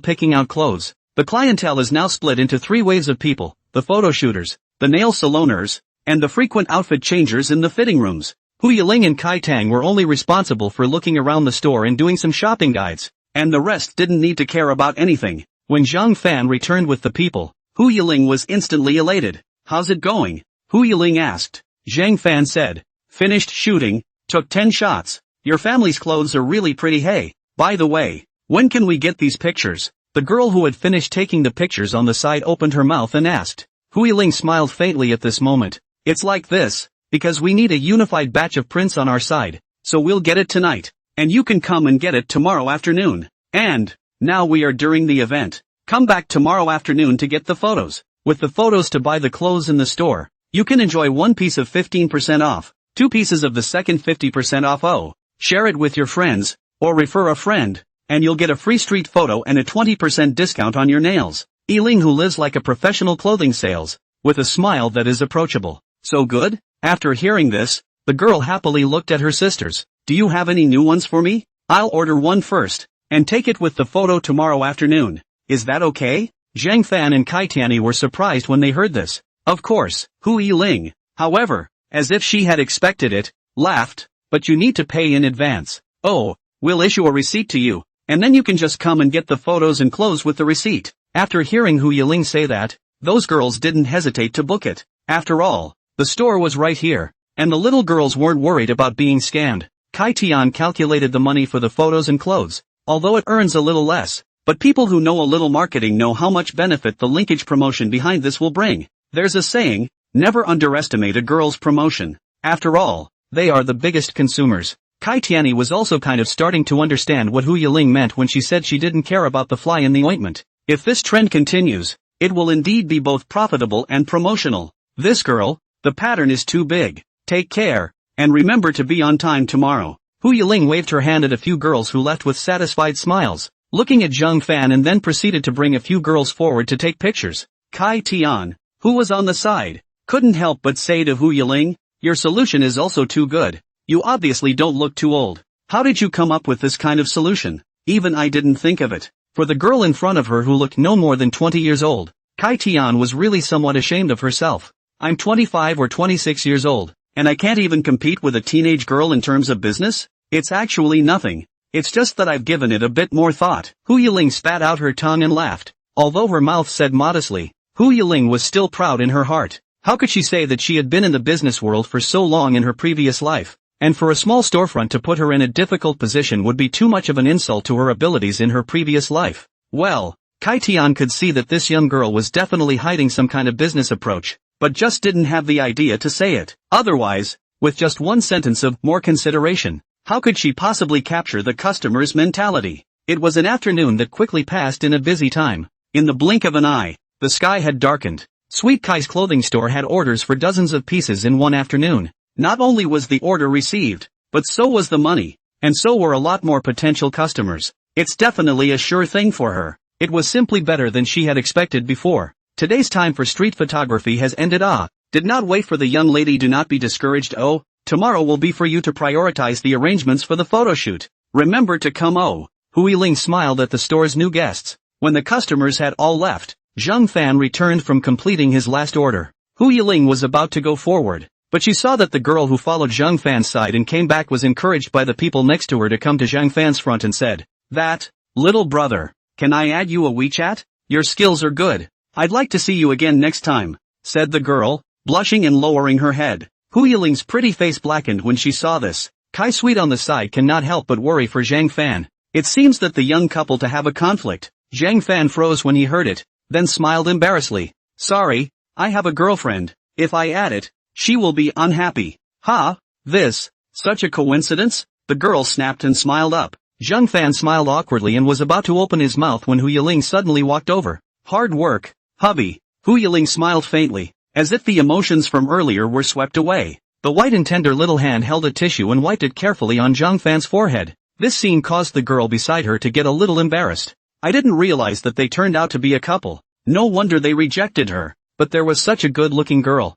picking out clothes. The clientele is now split into three waves of people: the photo shooters, the nail saloners, and the frequent outfit changers in the fitting rooms. Hu Yiling and Kai Tang were only responsible for looking around the store and doing some shopping guides, and the rest didn't need to care about anything. When Zhang Fan returned with the people, Hu Yiling was instantly elated. "How's it going?" Hu Yiling asked. Zhang Fan said, "Finished shooting, took 10 shots. Your family's clothes are really pretty. Hey, by the way, when can we get these pictures?" The girl who had finished taking the pictures on the side opened her mouth and asked. Hu Yiling smiled faintly at this moment. "It's like this, because we need a unified batch of prints on our side, so we'll get it tonight, and you can come and get it tomorrow afternoon. And, now we are during the event. Come back tomorrow afternoon to get the photos. With the photos to buy the clothes in the store, you can enjoy one piece of 15% off, 2 pieces of the second 50% off. Oh, share it with your friends, or refer a friend, and you'll get a free street photo and a 20% discount on your nails." Yiling, who lives like a professional clothing sales, with a smile that is approachable. "So good?" After hearing this, the girl happily looked at her sisters. "Do you have any new ones for me? I'll order one first, and take it with the photo tomorrow afternoon. Is that okay?" Zhang Fan and Kai Tianyi were surprised when they heard this. Of course, Hu Yiling, however, as if she had expected it, laughed. "But you need to pay in advance." "Oh, we'll issue a receipt to you, and then you can just come and get the photos and clothes with the receipt." After hearing Hu Yiling say that, those girls didn't hesitate to book it. After all, the store was right here, and the little girls weren't worried about being scammed. Kai Tian calculated the money for the photos and clothes, although it earns a little less, but people who know a little marketing know how much benefit the linkage promotion behind this will bring. There's a saying, never underestimate a girl's promotion. After all, they are the biggest consumers. Kai Tianyi was also kind of starting to understand what Hu Yiling meant when she said she didn't care about the fly in the ointment. If this trend continues, it will indeed be both profitable and promotional. This girl, the pattern is too big. Take care, and remember to be on time tomorrow. Hu Yiling waved her hand at a few girls who left with satisfied smiles, looking at Zhang Fan, and then proceeded to bring a few girls forward to take pictures. Kai Tian, who was on the side, couldn't help but say to Hu Yiling, "Your solution is also too good. You obviously don't look too old. How did you come up with this kind of solution? Even I didn't think of it." For the girl in front of her, who looked no more than 20 years old, Kai Tian was really somewhat ashamed of herself. "I'm 25 or 26 years old, and I can't even compete with a teenage girl in terms of business? It's actually nothing. It's just that I've given it a bit more thought." Hu Yiling spat out her tongue and laughed. Although her mouth said modestly, Hu Yiling was still proud in her heart. How could she say that she had been in the business world for so long in her previous life? And for a small storefront to put her in a difficult position would be too much of an insult to her abilities in her previous life. Well, Kai Tian could see that this young girl was definitely hiding some kind of business approach, but just didn't have the idea to say it. Otherwise, with just one sentence of more consideration, how could she possibly capture the customer's mentality? It was an afternoon that quickly passed in a busy time. In the blink of an eye, the sky had darkened. Sweet Kai's clothing store had orders for dozens of pieces in one afternoon. Not only was the order received, but so was the money, and so were a lot more potential customers. It's definitely a sure thing for her. It was simply better than she had expected before. Today's time for street photography has ended. Did not wait for the young lady. Do not be discouraged. Oh, tomorrow will be for you to prioritize the arrangements for the photo shoot. Remember to come. Oh, Hu Yiling smiled at the store's new guests. When the customers had all left, Zhang Fan returned from completing his last order. Hu Yiling was about to go forward, but she saw that the girl who followed Zhang Fan's side and came back was encouraged by the people next to her to come to Zhang Fan's front and said, "That, little brother, can I add you a WeChat? Your skills are good. I'd like to see you again next time," said the girl, blushing and lowering her head. Hu Yiling's pretty face blackened when she saw this. Kai Sweet on the side cannot help but worry for Zhang Fan. It seems that the young couple to have a conflict. Zhang Fan froze when he heard it, then smiled embarrassedly. "Sorry, I have a girlfriend. If I add it, she will be unhappy." This, such a coincidence? The girl snapped and smiled up. Zhang Fan smiled awkwardly and was about to open his mouth when Hu Yiling suddenly walked over. "Hard work, hubby." Hu Yiling smiled faintly, as if the emotions from earlier were swept away. The white and tender little hand held a tissue and wiped it carefully on Zhang Fan's forehead. This scene caused the girl beside her to get a little embarrassed. "I didn't realize that they turned out to be a couple. No wonder they rejected her. But there was such a good-looking girl.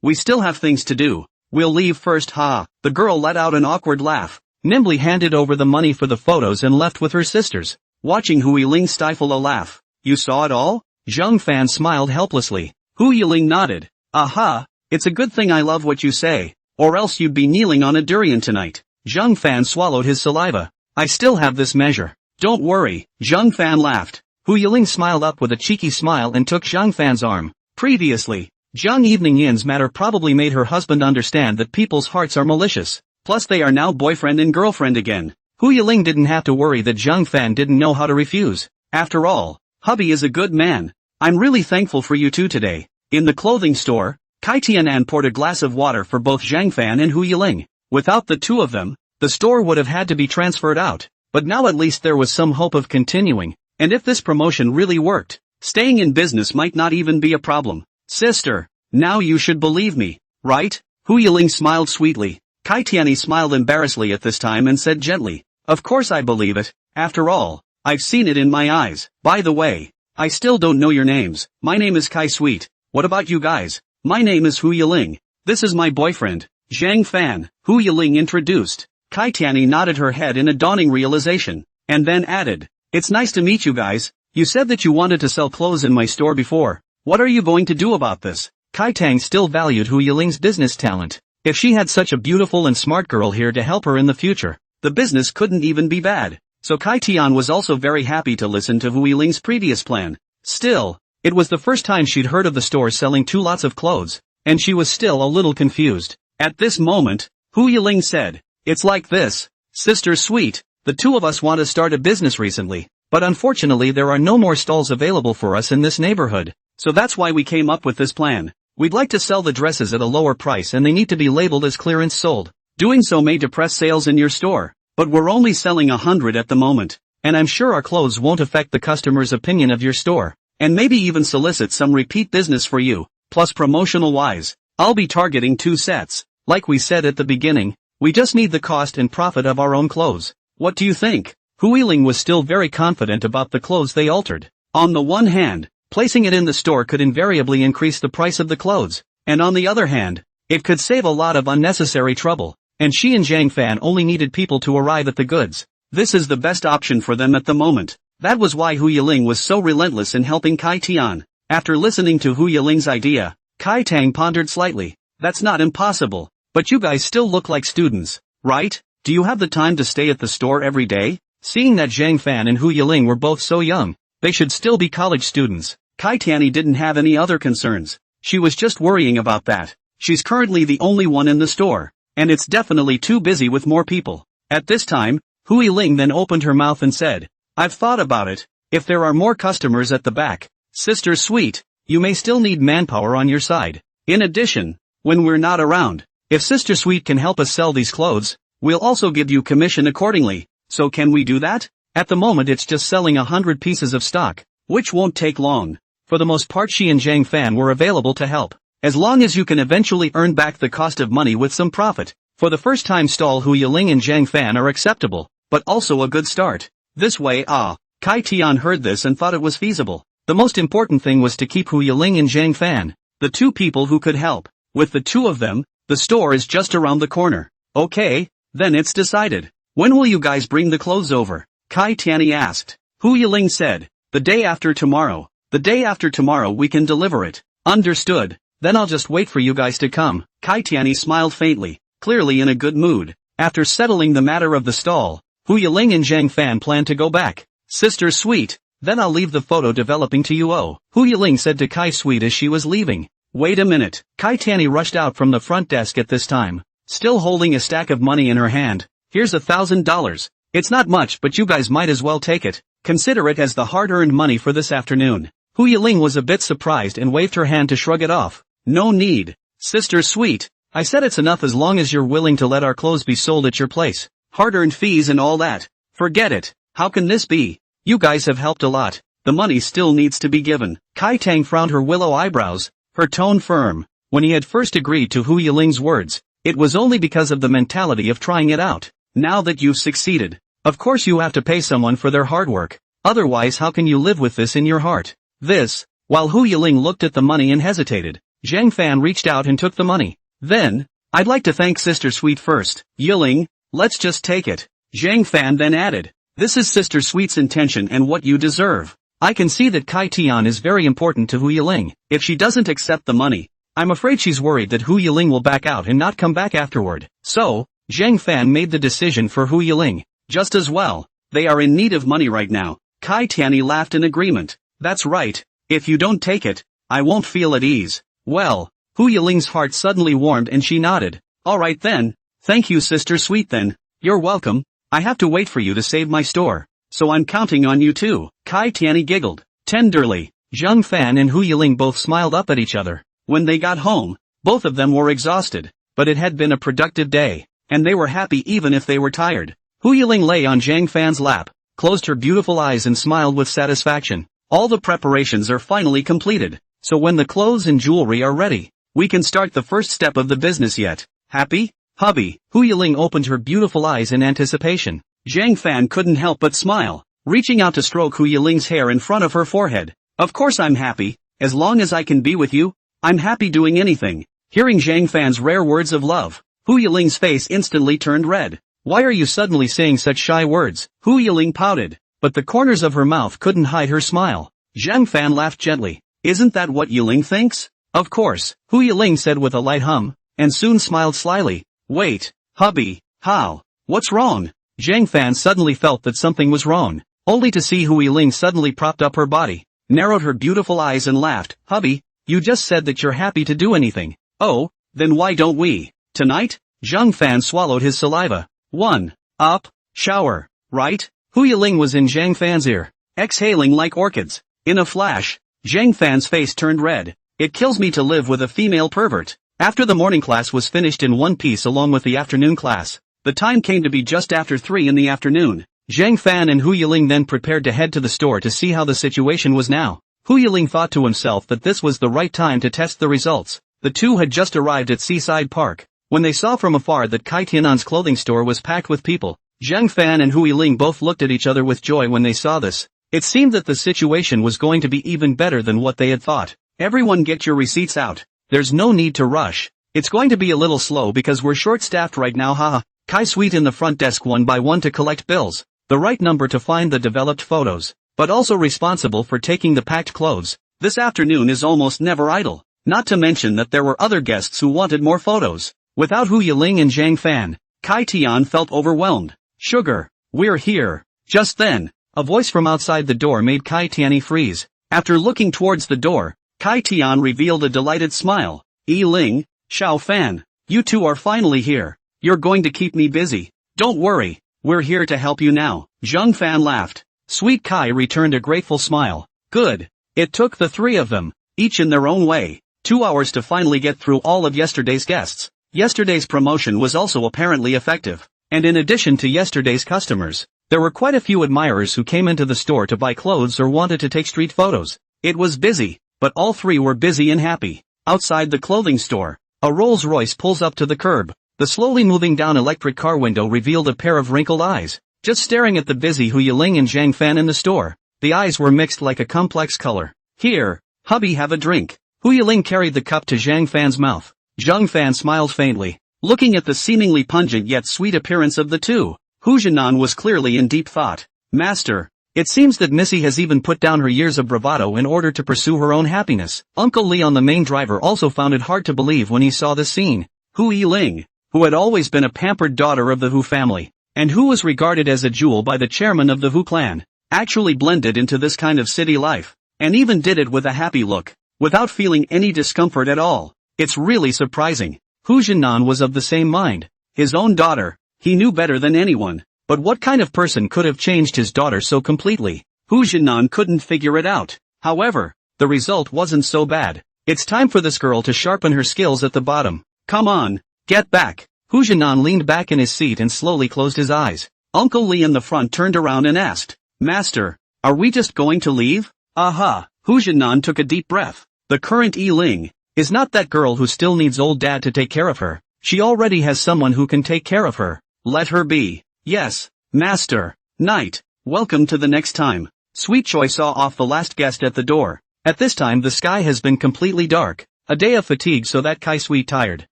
We still have things to do. We'll leave first." The girl let out an awkward laugh, nimbly handed over the money for the photos and left with her sisters. Watching Hu Yiling stifle a laugh. "You saw it all?" Zhang Fan smiled helplessly. Hu Yiling nodded. Aha, it's a good thing I love what you say, or else you'd be kneeling on a durian tonight. Zhang Fan swallowed his saliva. I still have this measure. Don't worry, Zhang Fan laughed. Hu Yiling smiled up with a cheeky smile and took Zhang Fan's arm. Previously, Zhang Evening Yin's matter probably made her husband understand that people's hearts are malicious. Plus they are now boyfriend and girlfriend again. Hu Yiling didn't have to worry that Zhang Fan didn't know how to refuse. After all, hubby is a good man. I'm really thankful for you two today. In the clothing store, Kai Tianan poured a glass of water for both Zhang Fan and Hu Yiling. Without the two of them, the store would have had to be transferred out. But now at least there was some hope of continuing. And if this promotion really worked, staying in business might not even be a problem. Sister, now you should believe me, right? Hu Yiling smiled sweetly. Kai Tiani smiled embarrassedly at this time and said gently, of course I believe it. After all, I've seen it in my eyes. By the way, I still don't know your names. My name is Kai Sweet. What about you guys? My name is Hu Yiling. This is my boyfriend, Zhang Fan. Hu Yiling introduced. Kai Tiani nodded her head in a dawning realization, and then added, it's nice to meet you guys. You said that you wanted to sell clothes in my store before. What are you going to do about this? Kai Tang still valued Hu Yiling's business talent. If she had such a beautiful and smart girl here to help her in the future, the business couldn't even be bad. So Kai Tian was also very happy to listen to Hu Yiling's previous plan. Still, it was the first time she'd heard of the store selling two lots of clothes, and she was still a little confused. At this moment, Hu Yiling said, it's like this, Sister Sweet, the two of us want to start a business recently, but unfortunately there are no more stalls available for us in this neighborhood, so that's why we came up with this plan. We'd like to sell the dresses at a lower price and they need to be labeled as clearance sold. Doing so may depress sales in your store, but we're only selling 100 at the moment, and I'm sure our clothes won't affect the customer's opinion of your store, and maybe even solicit some repeat business for you. Plus promotional wise, I'll be targeting 2 sets. Like we said at the beginning, we just need the cost and profit of our own clothes. What do you think? Hu Yiling was still very confident about the clothes they altered. On the one hand, placing it in the store could invariably increase the price of the clothes, and on the other hand, it could save a lot of unnecessary trouble, and she and Zhang Fan only needed people to arrive at the goods. This is the best option for them at the moment. That was why Hu Yiling was so relentless in helping Kai Tian. After listening to Hu Yiling's idea, Kai Tang pondered slightly. That's not impossible, but you guys still look like students, right? Do you have the time to stay at the store every day? Seeing that Zhang Fan and Hu Yiling were both so young, they should still be college students. Kai Tiani didn't have any other concerns. She was just worrying about that. She's currently the only one in the store, and it's definitely too busy with more people. At this time, Hu Yiling then opened her mouth and said, I've thought about it. If there are more customers at the back, Sister Sweet, you may still need manpower on your side. In addition, when we're not around, if Sister Sweet can help us sell these clothes, we'll also give you commission accordingly. So can we do that? At the moment it's just selling 100 pieces of stock, which won't take long. For the most part she and Zhang Fan were available to help, as long as you can eventually earn back the cost of money with some profit. For the first time stall Hu Yiling and Zhang Fan are acceptable, but also a good start. This way Kai Tian heard this and thought it was feasible. The most important thing was to keep Hu Yiling and Zhang Fan, the two people who could help. With the two of them, the store is just around the corner. Okay, then it's decided. When will you guys bring the clothes over? Kai Tiani asked. Hu Yiling said, the day after tomorrow. The day after tomorrow we can deliver it. Understood. Then I'll just wait for you guys to come. Kai Tiani smiled faintly, clearly in a good mood. After settling the matter of the stall, Hu Yiling and Zhang Fan planned to go back. Sister Sweet, then I'll leave the photo developing to you. Hu Yiling said to Kai Sweet as she was leaving. Wait a minute. Kai Tiani rushed out from the front desk at this time, still holding a stack of money in her hand. Here's $1,000. It's not much but you guys might as well take it. Consider it as the hard-earned money for this afternoon. Hu Yiling was a bit surprised and waved her hand to shrug it off. No need. Sister Sweet, I said it's enough as long as you're willing to let our clothes be sold at your place. Hard-earned fees and all that. Forget it. How can this be? You guys have helped a lot. The money still needs to be given. Kai Tang frowned her willow eyebrows, her tone firm. When he had first agreed to Hu Yiling's words, it was only because of the mentality of trying it out. Now that you've succeeded, of course you have to pay someone for their hard work. Otherwise how can you live with this in your heart? While Hu Yiling looked at the money and hesitated, Zhang Fan reached out and took the money. Then, I'd like to thank Sister Sweet first. Yiling, let's just take it. Zhang Fan then added, this is Sister Sweet's intention and what you deserve. I can see that Kai Tian is very important to Hu Yiling. If she doesn't accept the money, I'm afraid she's worried that Hu Yiling will back out and not come back afterward. So, Zhang Fan made the decision for Hu Yiling. Just as well. They are in need of money right now. Kai Tiani laughed in agreement. That's right. If you don't take it, I won't feel at ease. Well, Hu Yiling's heart suddenly warmed and she nodded. Alright then. Thank you Sister Sweet then. You're welcome. I have to wait for you to save my store. So I'm counting on you too. Kai Tiani giggled. Tenderly. Zhang Fan and Hu Yiling both smiled up at each other. When they got home, both of them were exhausted. But it had been a productive day. And they were happy even if they were tired. Hu Yiling lay on Zhang Fan's lap, closed her beautiful eyes and smiled with satisfaction. All the preparations are finally completed. So when the clothes and jewelry are ready, we can start the first step of the business yet. Happy? Hubby. Hu Yiling opened her beautiful eyes in anticipation. Zhang Fan couldn't help but smile, reaching out to stroke Hu Yiling's hair in front of her forehead. Of course I'm happy, as long as I can be with you, I'm happy doing anything. Hearing Zhang Fan's rare words of love, Hu Yiling's face instantly turned red. Why are you suddenly saying such shy words? Hu Yiling pouted, but the corners of her mouth couldn't hide her smile. Zhang Fan laughed gently. Isn't that what Yiling thinks? Of course, Hu Yiling said with a light hum, and soon smiled slyly. Wait, hubby, how? What's wrong? Zhang Fan suddenly felt that something was wrong, only to see Hu Yiling suddenly propped up her body, narrowed her beautiful eyes and laughed. Hubby, you just said that you're happy to do anything. Oh, then why don't we? Tonight? Zhang Fan swallowed his saliva. 1. Up, shower, right? Hu Yiling was in Zhang Fan's ear, exhaling like orchids. In a flash, Zhang Fan's face turned red. It kills me to live with a female pervert. After the morning class was finished in one piece along with the afternoon class, the time came to be just after 3 in the afternoon. Zhang Fan and Hu Yiling then prepared to head to the store to see how the situation was now. Hu Yiling thought to himself that this was the right time to test the results. The two had just arrived at Seaside Park, when they saw from afar that Kai Tianan's clothing store was packed with people. Zhang Fan and Hu Yiling both looked at each other with joy when they saw this. It seemed that the situation was going to be even better than what they had thought. Everyone get your receipts out. There's no need to rush. It's going to be a little slow because we're short-staffed right now, haha. Kai Sweet in the front desk one by one to collect bills. The right number to find the developed photos, but also responsible for taking the packed clothes. This afternoon is almost never idle. Not to mention that there were other guests who wanted more photos. Without Hu Yiling and Zhang Fan, Kai Tian felt overwhelmed. Sugar, we're here. Just then, a voice from outside the door made Kai Tiani freeze. After looking towards the door, Kai Tian revealed a delighted smile. Yiling, Xiao Fan, you two are finally here. You're going to keep me busy. Don't worry, we're here to help you now. Zhang Fan laughed. Sweet Kai returned a grateful smile. Good. It took the three of them, each in their own way, 2 hours to finally get through all of yesterday's guests. Yesterday's promotion was also apparently effective, and in addition to yesterday's customers, there were quite a few admirers who came into the store to buy clothes or wanted to take street photos. It was busy, but all three were busy and happy. Outside the clothing store, a Rolls-Royce pulls up to the curb. The slowly moving down electric car window revealed a pair of wrinkled eyes, just staring at the busy Hu Yiling and Zhang Fan in the store. The eyes were mixed like a complex color. Here, hubby, have a drink. Hu Yiling carried the cup to Zhang Fan's mouth. Zhang Fan smiled faintly, looking at the seemingly pungent yet sweet appearance of the two. Hu Jinan was clearly in deep thought. Master, it seems that Missy has even put down her years of bravado in order to pursue her own happiness. Uncle Leon, the main driver, also found it hard to believe when he saw this scene. Hu Yiling, who had always been a pampered daughter of the Hu family, and who was regarded as a jewel by the chairman of the Hu clan, actually blended into this kind of city life, and even did it with a happy look, without feeling any discomfort at all. It's really surprising. Hu Jinan was of the same mind. His own daughter, he knew better than anyone, but what kind of person could have changed his daughter so completely? Hu Jinan couldn't figure it out. However, the result wasn't so bad. It's time for this girl to sharpen her skills at the bottom. Come on, get back. Hu Jinan leaned back in his seat and slowly closed his eyes. Uncle Lee in the front turned around and asked, Master, are we just going to leave? Aha. Hu Jinan took a deep breath. The current Yiling is not that girl who still needs old dad to take care of her. She already has someone who can take care of her. Let her be. Yes, master. Night. Welcome to the next time. Sweet Choi saw off the last guest at the door. At this time the sky has been completely dark. A day of fatigue, so that Kai Sweet tired,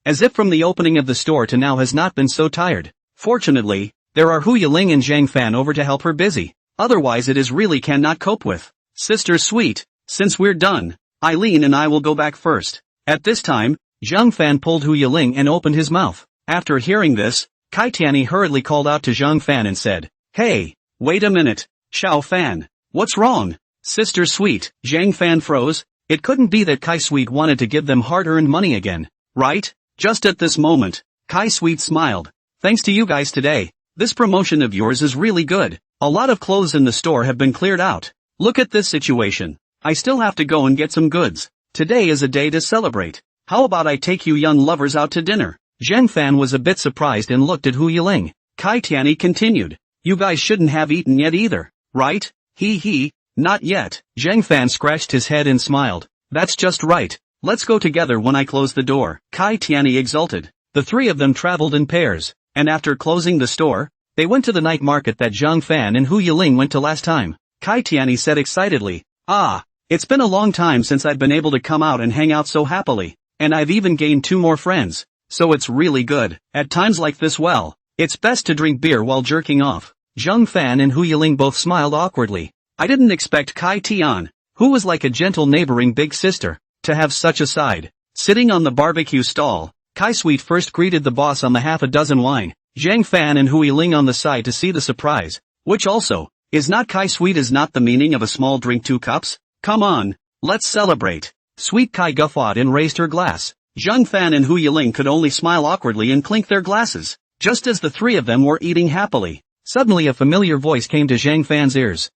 as if from the opening of the store to now, has not been so tired. Fortunately, there are Hu Yiling and Zhang Fan over to help her busy. Otherwise it is really cannot cope with. Sister Sweet, since we're done, Eileen and I will go back first. At this time, Zhang Fan pulled Hu Yiling and opened his mouth. After hearing this, Kai Tianyi hurriedly called out to Zhang Fan and said, "Hey, wait a minute, Xiao Fan, what's wrong?" Sister Sweet, Zhang Fan froze. It couldn't be that Kai Sweet wanted to give them hard-earned money again, right? Just at this moment, Kai Sweet smiled. "Thanks to you guys today, this promotion of yours is really good. A lot of clothes in the store have been cleared out. Look at this situation. I still have to go and get some goods. Today is a day to celebrate. How about I take you young lovers out to dinner?" Zhang Fan was a bit surprised and looked at Hu Yiling. Kai Tianyi continued, "You guys shouldn't have eaten yet either, right?" Not yet." Zhang Fan scratched his head and smiled. "That's just right. Let's go together when I close the door." Kai Tianyi exulted. The three of them traveled in pairs, and after closing the store, they went to the night market that Zhang Fan and Hu Yiling went to last time. Kai Tianyi said excitedly, "It's been a long time since I've been able to come out and hang out so happily, and I've even gained 2 more friends, so it's really good. At times like this, well, it's best to drink beer while jerking off." Zhang Fan and Hu Yiling both smiled awkwardly. I didn't expect Kai Tian, who was like a gentle neighboring big sister, to have such a side. Sitting on the barbecue stall, Kai Sweet first greeted the boss on the half a dozen wine, Zhang Fan and Hu Yiling on the side to see the surprise, which also, is not Kai Sweet is not the meaning of a small drink 2 cups? Come on, let's celebrate. Sweet Kai guffawed and raised her glass. Zhang Fan and Hu Yiling could only smile awkwardly and clink their glasses. Just as the three of them were eating happily, suddenly a familiar voice came to Zhang Fan's ears.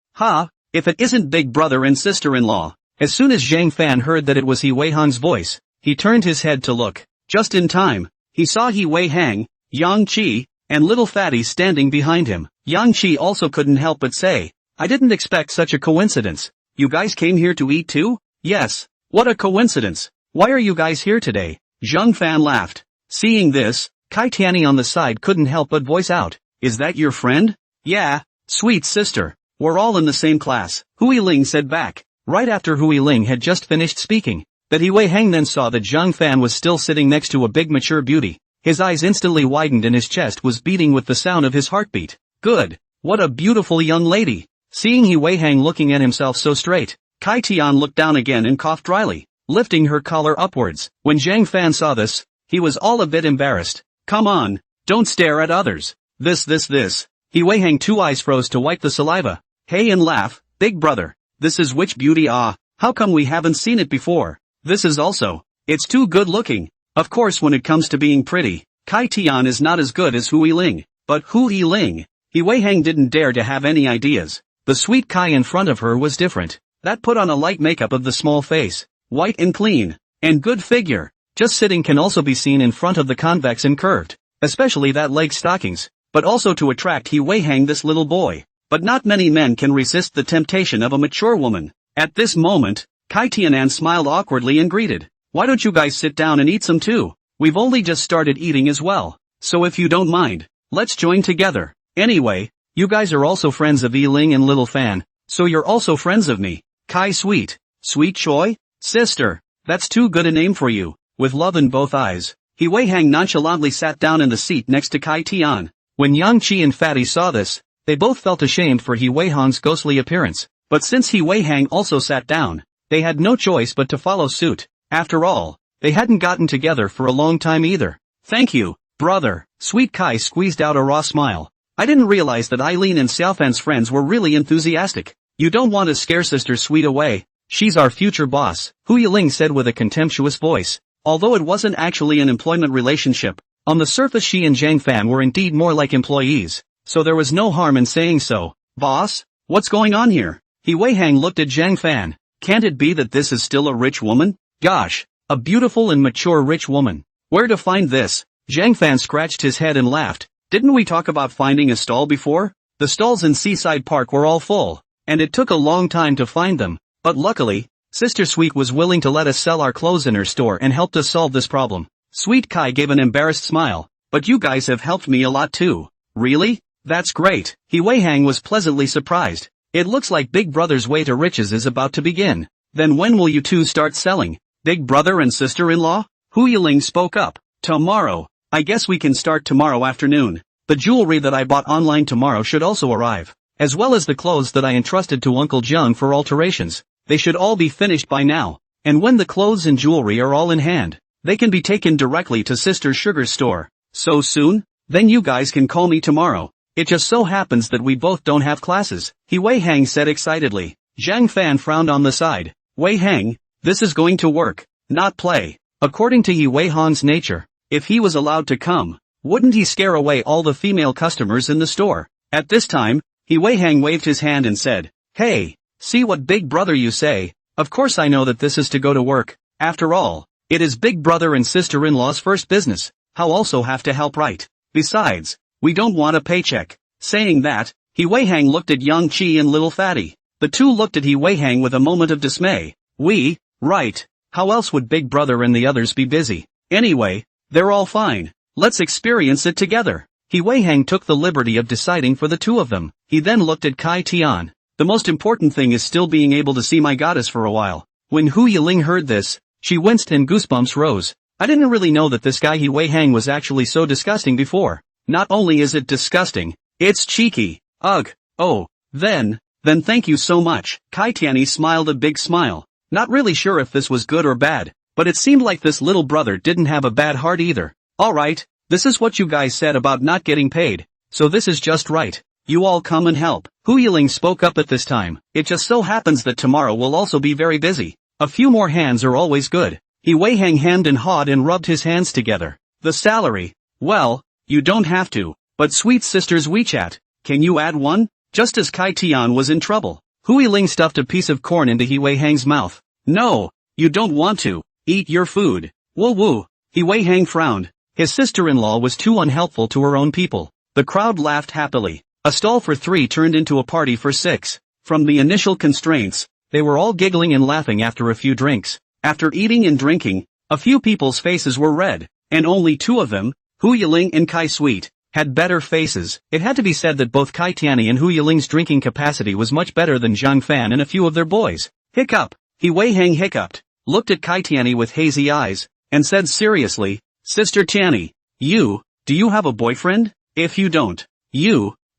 If it isn't big brother and sister-in-law. As soon as Zhang Fan heard that it was He Weihang's voice, he turned his head to look. Just in time, he saw He Weihang, Yang Qi, and little Fatty standing behind him. Yang Qi also couldn't help but say, "I didn't expect such a coincidence. You guys came here to eat too?" "Yes, what a coincidence. Why are you guys here today?" Zhang Fan laughed. Seeing this, Kai Tianyi on the side couldn't help but voice out, "Is that your friend?" "Yeah, sweet sister. We're all in the same class," Hu Yiling said back. Right after Hu Yiling had just finished speaking, that He Weihang then saw that Zhang Fan was still sitting next to a big mature beauty. His eyes instantly widened and his chest was beating with the sound of his heartbeat. Good. What a beautiful young lady. Seeing He Weihang looking at himself so straight, Kai Tian looked down again and coughed dryly, lifting her collar upwards. When Zhang Fan saw this, he was all a bit embarrassed. "Come on, don't stare at others. This. He Weihang 2 eyes froze to wipe the saliva. "Hey and laugh, big brother. This is which beauty? How come we haven't seen it before? This is also, it's too good looking." Of course when it comes to being pretty, Kai Tian is not as good as Hu Yiling. But Hu Yiling, He Weihang didn't dare to have any ideas. The sweet Kai in front of her was different. That put on a light makeup of the small face, white and clean, and good figure. Just sitting can also be seen in front of the convex and curved, especially that leg stockings, but also to attract He Weihang this little boy. But not many men can resist the temptation of a mature woman. At this moment, Kai Tianan smiled awkwardly and greeted, "Why don't you guys sit down and eat some too? We've only just started eating as well. So if you don't mind, let's join together. Anyway, you guys are also friends of Yiling and Little Fan, so you're also friends of me. Kai Sweet, Sweet Choi, sister, that's too good a name for you." With love in both eyes, He Weihang nonchalantly sat down in the seat next to Kai Tian. When Yang Qi and Fatty saw this, they both felt ashamed for He Weihang's ghostly appearance, but since He Weihang also sat down, they had no choice but to follow suit. After all, they hadn't gotten together for a long time either. "Thank you, brother." Sweet Kai squeezed out a raw smile. "I didn't realize that Eileen and Xiaofan's friends were really enthusiastic. You don't want to scare Sister Sweet away. She's our future boss," Hu Yiling said with a contemptuous voice. Although it wasn't actually an employment relationship, on the surface she and Zhang Fan were indeed more like employees. So there was no harm in saying so. "Boss, what's going on here?" He Weihang looked at Zhang Fan. "Can't it be that this is still a rich woman? Gosh, a beautiful and mature rich woman. Where to find this?" Zhang Fan scratched his head and laughed. "Didn't we talk about finding a stall before? The stalls in Seaside Park were all full, and it took a long time to find them. But luckily, Sister Sweet was willing to let us sell our clothes in her store and helped us solve this problem." Sweet Kai gave an embarrassed smile. "But you guys have helped me a lot too." "Really? That's great." He Weihang was pleasantly surprised. "It looks like Big Brother's way to riches is about to begin. Then when will you two start selling?" "Big brother and sister-in-law?" Hu Yiling spoke up. "Tomorrow. I guess we can start tomorrow afternoon. The jewelry that I bought online tomorrow should also arrive." as well as the clothes that I entrusted to Uncle Jung for alterations. They should all be finished by now, and when the clothes and jewelry are all in hand, they can be taken directly to Sister Sugar's store. So soon? Then you guys can call me tomorrow. It just so happens that we both don't have classes, He Wei Hang said excitedly. Zhang Fan frowned on the side. Wei Hang, this is going to work, not play. According to He Wei Hang's nature, if he was allowed to come, wouldn't he scare away all the female customers in the store? At this time, He Wei Hang waved his hand and said, "Hey, see what big brother you say? Of course I know that this is to go to work. After all, it is big brother and sister-in-law's first business. I'll also have to help, right? Besides, we don't want a paycheck." Saying that, He Wei Hang looked at Young Chi and Little Fatty. The two looked at He Wei Hang with a moment of dismay. Right. How else would big brother and the others be busy? Anyway, they're all fine. Let's experience it together. He Wei Hang took the liberty of deciding for the two of them. He then looked at Kai Tian. The most important thing is still being able to see my goddess for a while. When Hu Yiling heard this, she winced and goosebumps rose. I didn't really know that this guy He Wei Hang was actually so disgusting before. Not only is it disgusting, it's cheeky. Ugh. Oh, then thank you so much. Kai Tiani smiled a big smile. Not really sure if this was good or bad, but it seemed like this little brother didn't have a bad heart either. Alright, this is what you guys said about not getting paid, so this is just right. You all come and help. Hu Yiling spoke up at this time. It just so happens that tomorrow will also be very busy. A few more hands are always good. He Wei Hang hemmed and hawed and rubbed his hands together. The salary? Well, you don't have to, but sweet sister's WeChat, can you add one? Just as Kai Tian was in trouble, Hu Yiling stuffed a piece of corn into He Wei Hang's mouth. No, you don't want to. Eat your food. Woo woo. He Wei Hang frowned. His sister-in-law was too unhelpful to her own people. The crowd laughed happily. A stall for 3 turned into a party for 6. From the initial constraints, they were all giggling and laughing after a few drinks. After eating and drinking, a few people's faces were red, and only 2 of them, Hu Yiling and Kai Sweet, had better faces. It had to be said that both Kai Tiani and Hu Yiling's drinking capacity was much better than Zhang Fan and a few of their boys. Hiccup. He Wei Hang hiccuped, looked at Kai Tiani with hazy eyes, and said seriously, Sister Tiani, do you have a boyfriend? If you don't,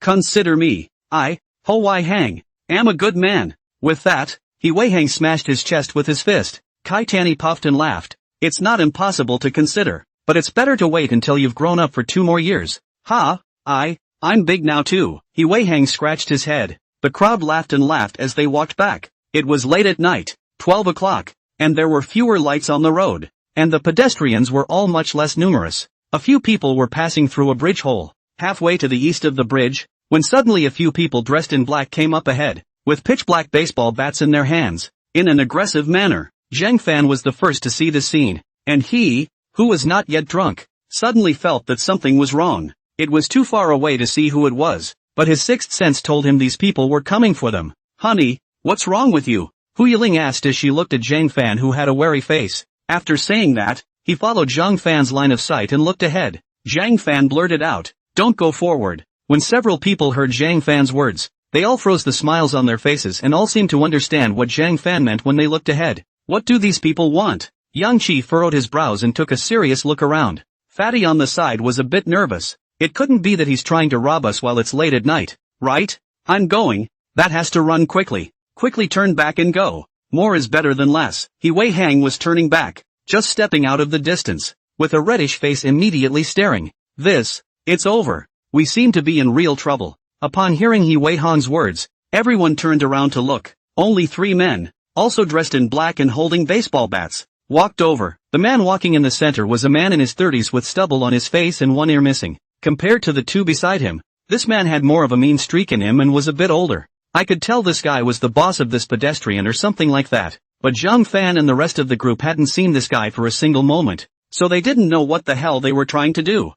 consider me. Ho Wei Hang, am a good man. With that, He Wei Hang smashed his chest with his fist. Kai Tiani puffed and laughed. It's not impossible to consider, but it's better to wait until you've grown up for 2 more years. I'm big now too. He Wei Hang scratched his head. The crowd laughed and laughed as they walked back. It was late at night, 12 o'clock, and there were fewer lights on the road, and the pedestrians were all much less numerous. A few people were passing through a bridge hole, halfway to the east of the bridge, when suddenly a few people dressed in black came up ahead, with pitch-black baseball bats in their hands, in an aggressive manner. Zhang Fan was the first to see the scene, and he, who was not yet drunk, suddenly felt that something was wrong. It was too far away to see who it was, but his sixth sense told him these people were coming for them. Honey, what's wrong with you? Hu Yiling asked as she looked at Zhang Fan, who had a wary face. After saying that, he followed Zhang Fan's line of sight and looked ahead. Zhang Fan blurted out, "Don't go forward." When several people heard Zhang Fan's words, they all froze the smiles on their faces and all seemed to understand what Zhang Fan meant when they looked ahead. What do these people want? Yang Qi furrowed his brows and took a serious look around. Fatty on the side was a bit nervous. It couldn't be that he's trying to rob us while it's late at night, right? I'm going. That has to run quickly. Quickly turn back and go. More is better than less. He Wei Hang was turning back, just stepping out of the distance, with a reddish face immediately staring. It's over. We seem to be in real trouble. Upon hearing He Wei Hang's words, everyone turned around to look. Only 3 men, also dressed in black and holding baseball bats, walked over. The man walking in the center was a man in his 30s with stubble on his face and one ear missing. Compared to the 2 beside him, this man had more of a mean streak in him and was a bit older. I could tell this guy was the boss of this pedestrian or something like that, but Zhang Fan and the rest of the group hadn't seen this guy for a single moment, so they didn't know what the hell they were trying to do.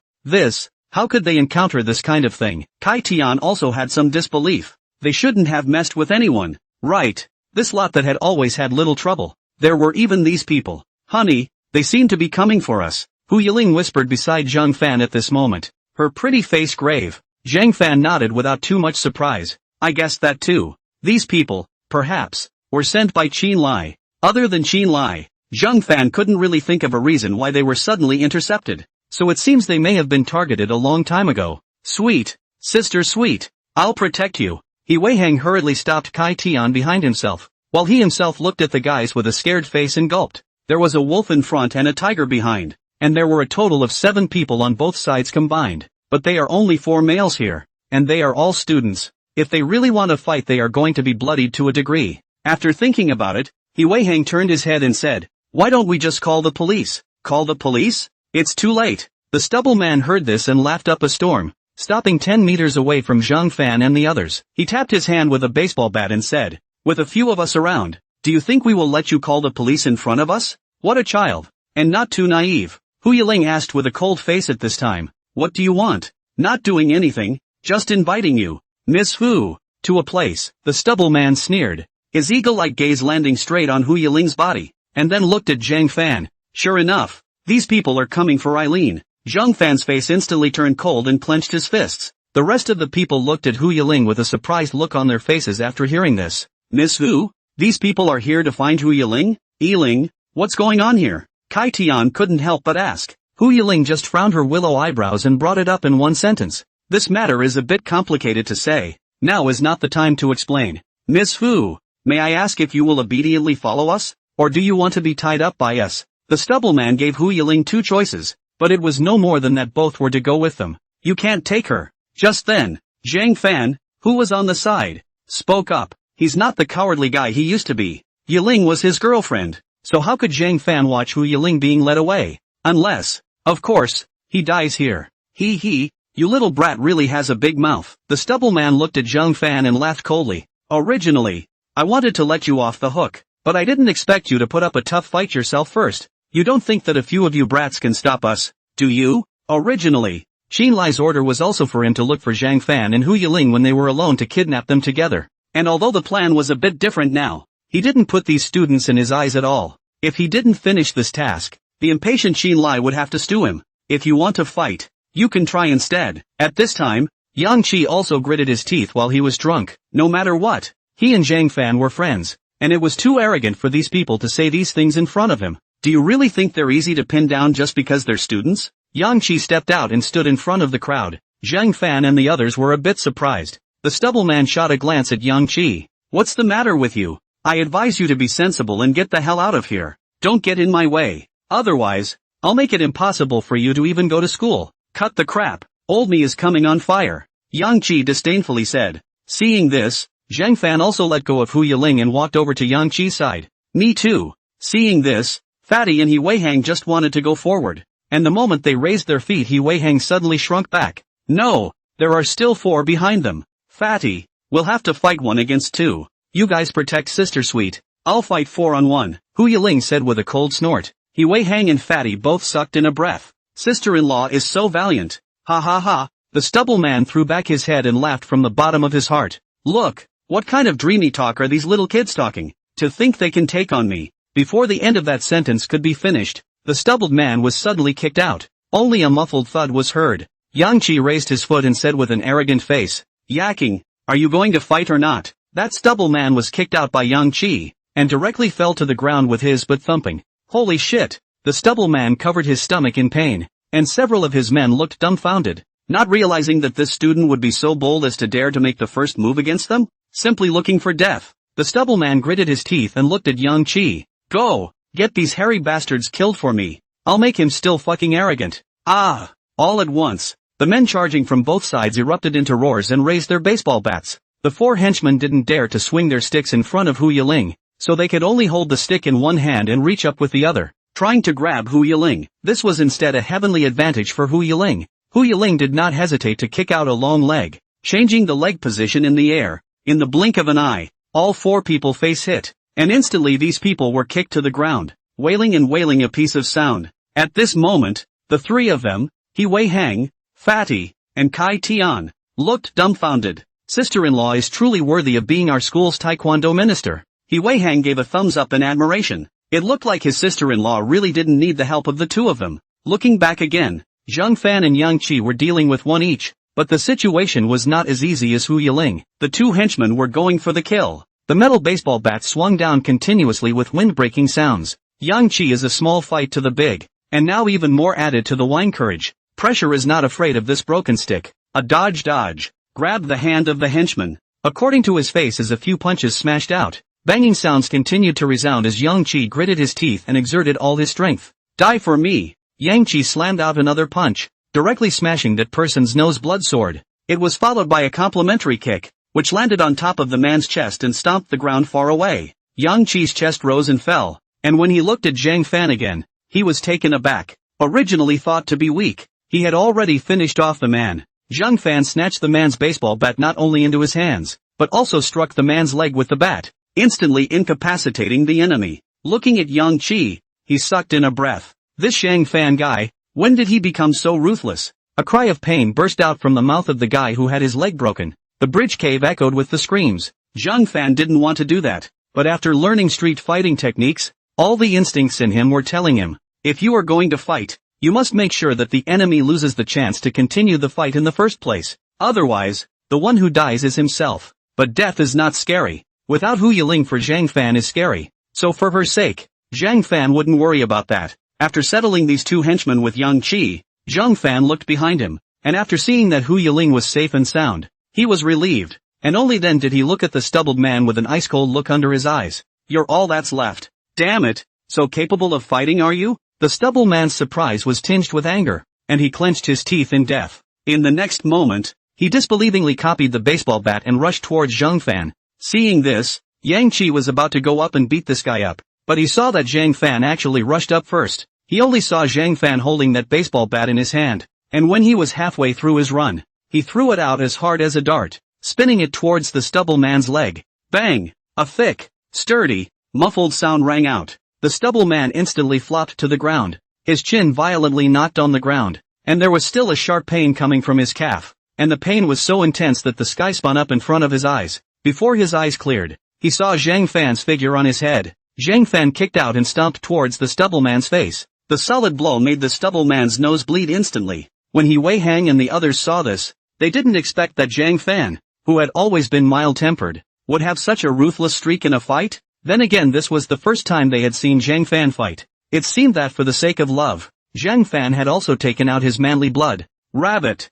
How could they encounter this kind of thing? Kai Tian also had some disbelief. They shouldn't have messed with anyone, right? This lot that had always had little trouble. There were even these people. Honey, they seem to be coming for us. Hu Yiling whispered beside Zhang Fan at this moment, her pretty face grave. Zhang Fan nodded without too much surprise. I guessed that too. These people, perhaps, were sent by Qin Lai. Other than Qin Lai, Zhang Fan couldn't really think of a reason why they were suddenly intercepted. So it seems they may have been targeted a long time ago. Sweet, sister sweet, I'll protect you. He Wei Hang hurriedly stopped Kai Tian behind himself, while he himself looked at the guys with a scared face and gulped. There was a wolf in front and a tiger behind, and there were a total of 7 people on both sides combined, but they are only 4 males here, and they are all students. If they really want to fight they are going to be bloodied to a degree. After thinking about it, He Wei Hang turned his head and said, "Why don't we just call the police?" "Call the police? It's too late." The stubble man heard this and laughed up a storm, stopping 10 meters away from Zhang Fan and the others. He tapped his hand with a baseball bat and said, "With a few of us around, do you think we will let you call the police in front of us?" "What a child, and not too naive." Hu Yiling asked with a cold face at this time. "What do you want?" "Not doing anything, just inviting you, Miss Fu, to a place." The stubble man sneered, his eagle-like gaze landing straight on Hu Yiling's body, and then looked at Zhang Fan. "Sure enough, these people are coming for Eileen." Zhang Fan's face instantly turned cold and clenched his fists. The rest of the people looked at Hu Yiling with a surprised look on their faces after hearing this. "Miss Fu, these people are here to find Hu Yiling? Yiling, what's going on here?" Kai Tian couldn't help but ask. Hu Yiling just frowned her willow eyebrows and brought it up in one sentence. "This matter is a bit complicated to say. Now is not the time to explain. Miss Fu, may I ask if you will obediently follow us, or do you want to be tied up by us?" The stubble man gave Hu Yiling 2 choices, but it was no more than that both were to go with them. "You can't take her." Just then, Zhang Fan, who was on the side, spoke up. He's not the cowardly guy he used to be. Yiling was his girlfriend, so how could Zhang Fan watch Hu Yiling being led away? Unless, of course, he dies here. He, you little brat really has a big mouth. The stubble man looked at Zhang Fan and laughed coldly. "Originally, I wanted to let you off the hook, but I didn't expect you to put up a tough fight yourself first. You don't think that a few of you brats can stop us, do you?" Originally, Qin Lai's order was also for him to look for Zhang Fan and Hu Yiling when they were alone to kidnap them together. And although the plan was a bit different now, he didn't put these students in his eyes at all. If he didn't finish this task, the impatient Qin Lai would have to stew him. "If you want to fight, you can try instead." At this time, Yang Qi also gritted his teeth while he was drunk. No matter what, he and Zhang Fan were friends, and it was too arrogant for these people to say these things in front of him. "Do you really think they're easy to pin down just because they're students?" Yang Qi stepped out and stood in front of the crowd. Zhang Fan and the others were a bit surprised. The stubble man shot a glance at Yang Qi. "What's the matter with you? I advise you to be sensible and get the hell out of here. Don't get in my way. Otherwise, I'll make it impossible for you to even go to school." "Cut the crap. Old me is coming on fire," Yang Qi disdainfully said. Seeing this, Zhang Fan also let go of Hu Yiling and walked over to Yang Qi's side. "Me too." Seeing this, Fatty and He Wei Hang just wanted to go forward, and the moment they raised their feet He Wei Hang suddenly shrunk back. "No, there are still 4 behind them. Fatty, we'll have to fight 1 against 2. You guys protect Sister Sweet. I'll fight 4 on 1, Hu Yiling said with a cold snort. He Wei Hang and Fatty both sucked in a breath. "Sister-in-law is so valiant. Ha ha ha." The stubble man threw back his head and laughed from the bottom of his heart. "Look, what kind of dreamy talk are these little kids talking? To think they can take on me." Before the end of that sentence could be finished, the stubbled man was suddenly kicked out. Only a muffled thud was heard. Yang Qi raised his foot and said with an arrogant face, "Yaking, are you going to fight or not?" That stubble man was kicked out by Yang Qi, and directly fell to the ground with his butt thumping. Holy shit! The stubble man covered his stomach in pain, and several of his men looked dumbfounded, not realizing that this student would be so bold as to dare to make the first move against them, simply looking for death. The stubble man gritted his teeth and looked at Yang Qi. "Go, get these hairy bastards killed for me. I'll make him still fucking arrogant." Ah! All at once, the men charging from both sides erupted into roars and raised their baseball bats. The 4 henchmen didn't dare to swing their sticks in front of Hu Yiling, so they could only hold the stick in one hand and reach up with the other, trying to grab Hu Yiling. This was instead a heavenly advantage for Hu Yiling. Hu Yiling did not hesitate to kick out a long leg, changing the leg position in the air. In the blink of an eye, all 4 people face hit, and instantly these people were kicked to the ground, wailing and wailing a piece of sound. At this moment, the 3 of them, He Wei Hang, Fatty, and Kai Tian, looked dumbfounded. Sister-in-law is truly worthy of being our school's taekwondo minister. He Wei Hang gave a thumbs up in admiration. It looked like his sister-in-law really didn't need the help of the 2 of them. Looking back again, Zhang Fan and Yang Qi were dealing with 1 each, but the situation was not as easy as Hu Yiling. The 2 henchmen were going for the kill. The metal baseball bat swung down continuously with wind-breaking sounds. Yang Qi is a small fight to the big, and now even more added to the wine courage. Pressure is not afraid of this broken stick. A dodge, grab the hand of the henchman. According to his face as a few punches smashed out. Banging sounds continued to resound as Yang Qi gritted his teeth and exerted all his strength. Die for me! Yang Qi slammed out another punch, directly smashing that person's nose blood sword. It was followed by a complementary kick, which landed on top of the man's chest and stomped the ground far away. Yang Qi's chest rose and fell, and when he looked at Zhang Fan again, he was taken aback. Originally thought to be weak, he had already finished off the man. Zhang Fan snatched the man's baseball bat not only into his hands, but also struck the man's leg with the bat, instantly incapacitating the enemy. Looking at Yang Qi, he sucked in a breath. This Zhang Fan guy, when did he become so ruthless? A cry of pain burst out from the mouth of the guy who had his leg broken. The bridge cave echoed with the screams. Zhang Fan didn't want to do that, but after learning street fighting techniques, all the instincts in him were telling him, if you are going to fight, you must make sure that the enemy loses the chance to continue the fight in the first place. Otherwise, the one who dies is himself. But death is not scary. Without Hu Yiling for Zhang Fan is scary. So for her sake, Zhang Fan wouldn't worry about that. After settling these two henchmen with Yang Qi, Zhang Fan looked behind him, and after seeing that Hu Yiling was safe and sound, he was relieved, and only then did he look at the stubbled man with an ice-cold look under his eyes. You're all that's left. Damn it, so capable of fighting are you? The stubble man's surprise was tinged with anger, and he clenched his teeth in death. In the next moment, he disbelievingly copied the baseball bat and rushed towards Zhang Fan. Seeing this, Yang Qi was about to go up and beat this guy up, but he saw that Zhang Fan actually rushed up first. He only saw Zhang Fan holding that baseball bat in his hand, and when he was halfway through his run, he threw it out as hard as a dart, spinning it towards the stubble man's leg. Bang! A thick, sturdy, muffled sound rang out. The stubble man instantly flopped to the ground. His chin violently knocked on the ground, and there was still a sharp pain coming from his calf, and the pain was so intense that the sky spun up in front of his eyes. Before his eyes cleared, he saw Zhang Fan's figure on his head. Zhang Fan kicked out and stomped towards the stubble man's face. The solid blow made the stubble man's nose bleed instantly. When He Wei Hang and the others saw this, they didn't expect that Zhang Fan, who had always been mild-tempered, would have such a ruthless streak in a fight. Then again, this was the first time they had seen Zhang Fan fight. It seemed that for the sake of love, Zhang Fan had also taken out his manly blood. Rabbit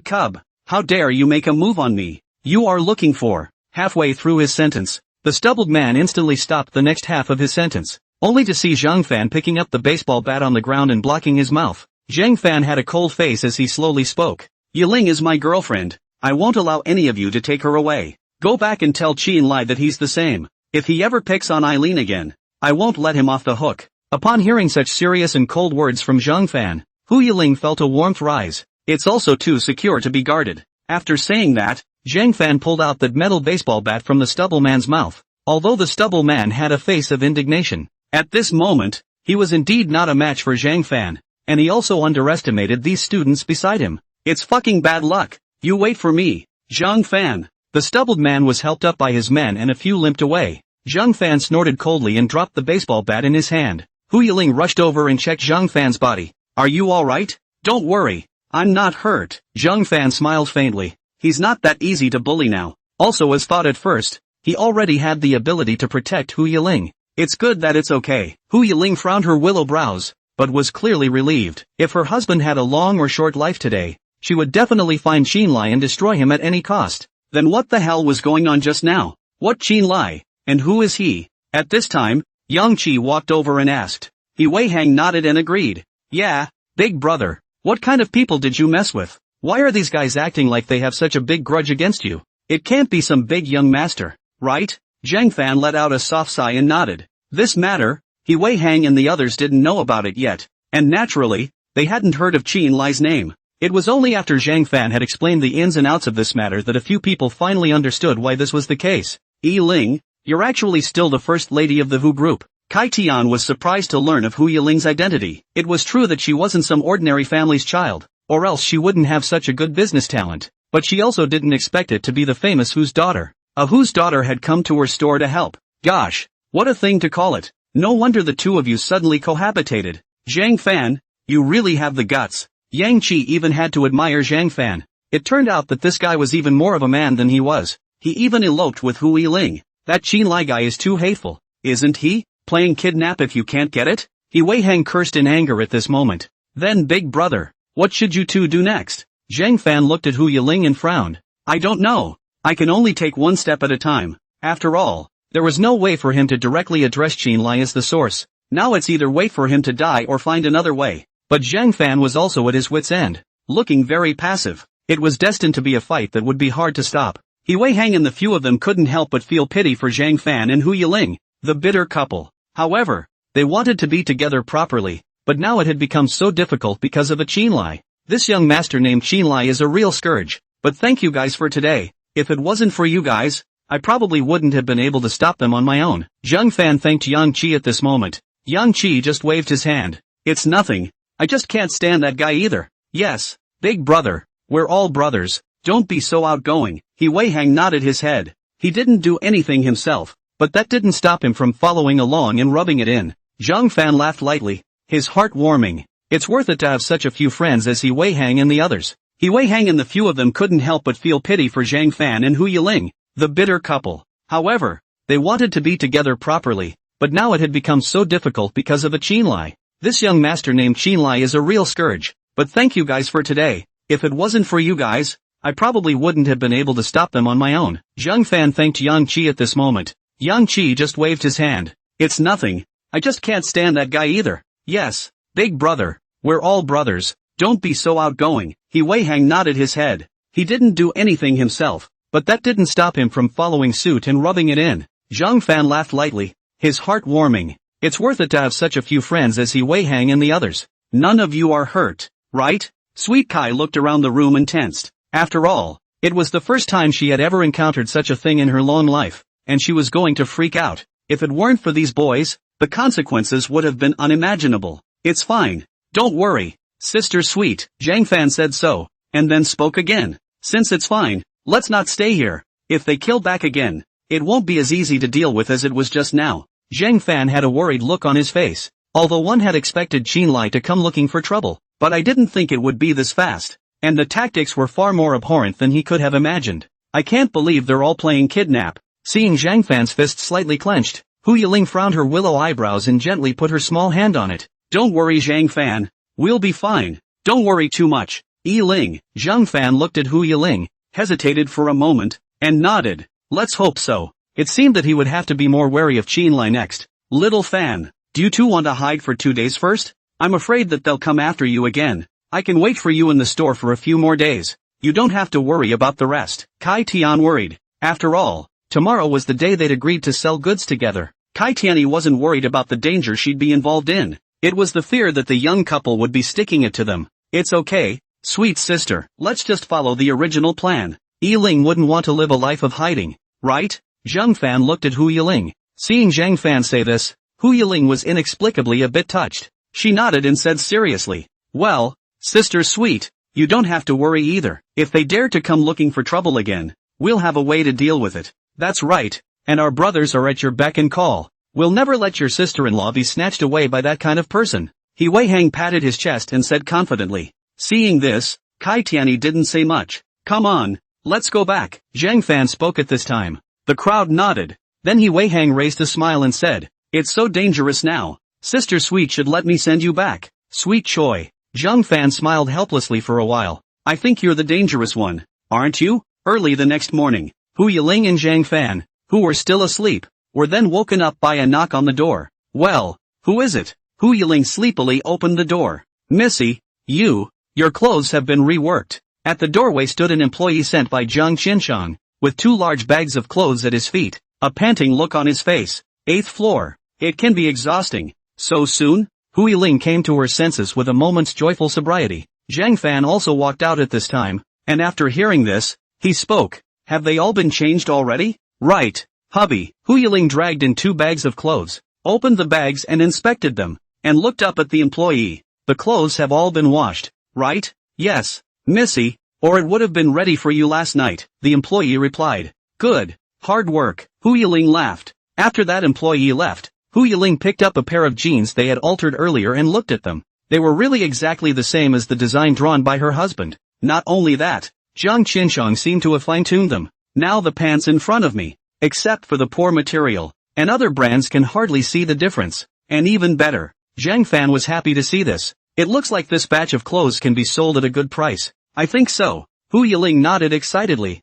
cub, how dare you make a move on me? You are looking for. Halfway through his sentence, the stubbled man instantly stopped the next half of his sentence, only to see Zhang Fan picking up the baseball bat on the ground and blocking his mouth. Zhang Fan had a cold face as he slowly spoke. Yiling is my girlfriend. I won't allow any of you to take her away. Go back and tell Qin Lai that he's the same. If he ever picks on Eileen again, I won't let him off the hook. Upon hearing such serious and cold words from Zhang Fan, Hu Yiling felt a warmth rise. It's also too secure to be guarded. After saying that, Zhang Fan pulled out that metal baseball bat from the stubble man's mouth. Although the stubble man had a face of indignation, at this moment, he was indeed not a match for Zhang Fan, and he also underestimated these students beside him. It's fucking bad luck. You wait for me, Zhang Fan. The stubbled man was helped up by his men and a few limped away. Zhang Fan snorted coldly and dropped the baseball bat in his hand. Hu Yiling rushed over and checked Zhang Fan's body. Are you alright? Don't worry. I'm not hurt. Zhang Fan smiled faintly. He's not that easy to bully now. Also, as thought at first, he already had the ability to protect Hu Yiling. It's good that it's okay. Hu Yiling frowned her willow brows, but was clearly relieved. If her husband had a long or short life today, she would definitely find Qin Lai and destroy him at any cost. Then what the hell was going on just now? What Qin Lai? And who is he? At this time, Yang Qi walked over and asked. He Wei Hang nodded and agreed. Yeah, big brother. What kind of people did you mess with? Why are these guys acting like they have such a big grudge against you? It can't be some big young master, right? Zhang Fan let out a soft sigh and nodded. This matter, He Wei Hang and the others didn't know about it yet, and naturally, they hadn't heard of Qin Lai's name. It was only after Zhang Fan had explained the ins and outs of this matter that a few people finally understood why this was the case. Yiling, you're actually still the first lady of the Hu group. Kai Tian was surprised to learn of Hu Yiling's identity. It was true that she wasn't some ordinary family's child, or else she wouldn't have such a good business talent, but she also didn't expect it to be the famous Hu's daughter. A Hu's daughter had come to her store to help. Gosh, what a thing to call it. No wonder the two of you suddenly cohabitated. Zhang Fan, you really have the guts. Yang Qi even had to admire Zhang Fan. It turned out that this guy was even more of a man than he was. He even eloped with Hu Yiling. That Qin Lai guy is too hateful, isn't he? Playing kidnap if you can't get it? He Wei Hang cursed in anger at this moment. Then big brother, what should you two do next? Zhang Fan looked at Hu Yiling and frowned. I don't know. I can only take one step at a time. After all, there was no way for him to directly address Qinlai as the source. Now it's either wait for him to die or find another way. But Zhang Fan was also at his wit's end, looking very passive. It was destined to be a fight that would be hard to stop. He Wei Hang and the few of them couldn't help but feel pity for Zhang Fan and Hu Yiling, the bitter couple. However, they wanted to be together properly, but now it had become so difficult because of a Qinlai. This young master named Qinlai is a real scourge. But thank you guys for today. If it wasn't for you guys, I probably wouldn't have been able to stop them on my own. Zhang Fan thanked Yang Qi at this moment. Yang Qi just waved his hand. It's nothing. I just can't stand that guy either. Yes, big brother, we're all brothers, don't be so outgoing. He Wei Hang nodded his head. He didn't do anything himself, but that didn't stop him from following along and rubbing it in. Zhang Fan laughed lightly, his heart warming. It's worth it to have such a few friends as He Wei Hang and the others. He Wei Hang and the few of them couldn't help but feel pity for Zhang Fan and Hu Yiling, the bitter couple. However, they wanted to be together properly, but now it had become so difficult because of a Qinlai. This young master named Qinlai is a real scourge. But thank you guys for today. If it wasn't for you guys, I probably wouldn't have been able to stop them on my own. Zhang Fan thanked Yang Qi at this moment. Yang Qi just waved his hand. It's nothing. I just can't stand that guy either. Yes, big brother, we're all brothers, don't be so outgoing. He Wei Hang nodded his head. He didn't do anything himself, but that didn't stop him from following suit and rubbing it in. Zhang Fan laughed lightly, his heart warming. It's worth it to have such a few friends as He Wei Hang and the others. None of you are hurt, right? Sweet Kai looked around the room and tensed. After all, it was the first time she had ever encountered such a thing in her long life, and she was going to freak out. If it weren't for these boys, the consequences would have been unimaginable. It's fine. Don't worry, Sister Sweet. Zhang Fan said so, and then spoke again. Since it's fine, let's not stay here. If they kill back again, it won't be as easy to deal with as it was just now. Zhang Fan had a worried look on his face. Although one had expected Qinlai to come looking for trouble, but I didn't think it would be this fast. And the tactics were far more abhorrent than he could have imagined. I can't believe they're all playing kidnap. Seeing Zhang Fan's fist slightly clenched, Hu Yiling frowned her willow eyebrows and gently put her small hand on it. Don't worry Zhang Fan. We'll be fine. Don't worry too much. Yiling. Zhang Fan looked at Hu Yiling, hesitated for a moment, and nodded. Let's hope so. It seemed that he would have to be more wary of Qinlai next. Little Fan, do you two want to hide for 2 days first? I'm afraid that they'll come after you again. I can wait for you in the store for a few more days. You don't have to worry about the rest. Kai Tian worried. After all, tomorrow was the day they'd agreed to sell goods together. Kai Tiani wasn't worried about the danger she'd be involved in. It was the fear that the young couple would be sticking it to them. It's okay, sweet sister. Let's just follow the original plan. Yiling wouldn't want to live a life of hiding, right? Zhang Fan looked at Hu Yiling. Seeing Zhang Fan say this, Hu Yiling was inexplicably a bit touched. She nodded and said seriously, well, Sister Sweet, you don't have to worry either. If they dare to come looking for trouble again, we'll have a way to deal with it. That's right, and our brothers are at your beck and call. We'll never let your sister-in-law be snatched away by that kind of person. He Wei Hang patted his chest and said confidently. Seeing this, Kai Tiani didn't say much. Come on, let's go back. Zhang Fan spoke at this time. The crowd nodded. Then He Wei Hang raised a smile and said, it's so dangerous now. Sister Sweet should let me send you back. Sweet Choi. Zhang Fan smiled helplessly for a while. I think you're the dangerous one, aren't you? Early the next morning, Hu Yiling and Zhang Fan, who were still asleep, were then woken up by a knock on the door. Well, who is it? Hu Yiling sleepily opened the door. Missy, your clothes have been reworked. At the doorway stood an employee sent by Zhang Qianshang, with 2 large bags of clothes at his feet, a panting look on his face. 8th floor. It can be exhausting. So soon? Hu Yiling came to her senses with a moment's joyful sobriety. Zhang Fan also walked out at this time, and after hearing this, he spoke. Have they all been changed already? Right, hubby. Hu Yiling dragged in 2 bags of clothes, opened the bags and inspected them, and looked up at the employee. The clothes have all been washed, right? Yes, Missy, or it would have been ready for you last night, the employee replied. Good, hard work. Hu Yiling laughed. After that employee left, Hu Yiling picked up a pair of jeans they had altered earlier and looked at them. They were really exactly the same as the design drawn by her husband. Not only that, Zhang Qianshang seemed to have fine-tuned them. Now the pants in front of me, except for the poor material, and other brands can hardly see the difference. And even better, Zhang Fan was happy to see this. It looks like this batch of clothes can be sold at a good price. I think so. Hu Yiling nodded excitedly.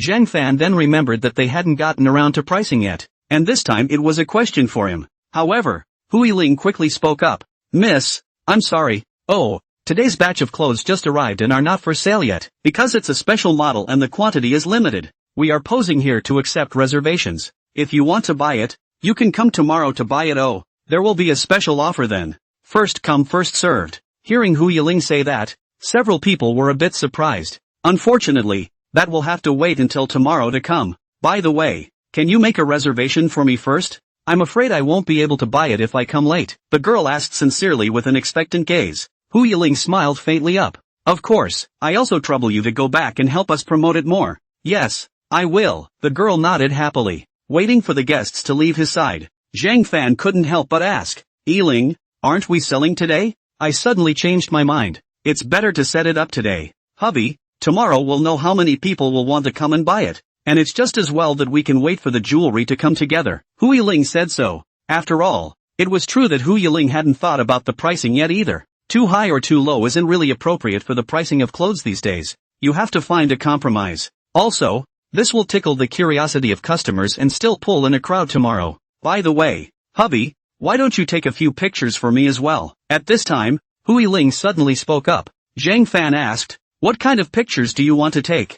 Zhang Fan then remembered that they hadn't gotten around to pricing yet, and this time it was a question for him. However, Hu Yiling quickly spoke up. Miss, I'm sorry. Oh, today's batch of clothes just arrived and are not for sale yet, because it's a special model and the quantity is limited. We are posing here to accept reservations. If you want to buy it, you can come tomorrow to buy it. Oh, there will be a special offer then. First come first served. Hearing Hu Yiling say that, several people were a bit surprised. Unfortunately, that will have to wait until tomorrow to come. By the way, can you make a reservation for me first? I'm afraid I won't be able to buy it if I come late, the girl asked sincerely with an expectant gaze. Hu Yiling smiled faintly up. Of course, I also trouble you to go back and help us promote it more. Yes, I will, the girl nodded happily. Waiting for the guests to leave his side, Zhang Fan couldn't help but ask, Yiling, aren't we selling today? I suddenly changed my mind. It's better to set it up today. Hubby, tomorrow we'll know how many people will want to come and buy it, and it's just as well that we can wait for the jewelry to come together. Hu Yiling said so. After all, it was true that Hu Yiling hadn't thought about the pricing yet either. Too high or too low isn't really appropriate for the pricing of clothes these days. You have to find a compromise. Also, this will tickle the curiosity of customers and still pull in a crowd tomorrow. By the way, hubby, why don't you take a few pictures for me as well? At this time, Hu Yiling suddenly spoke up. Zhang Fan asked, what kind of pictures do you want to take?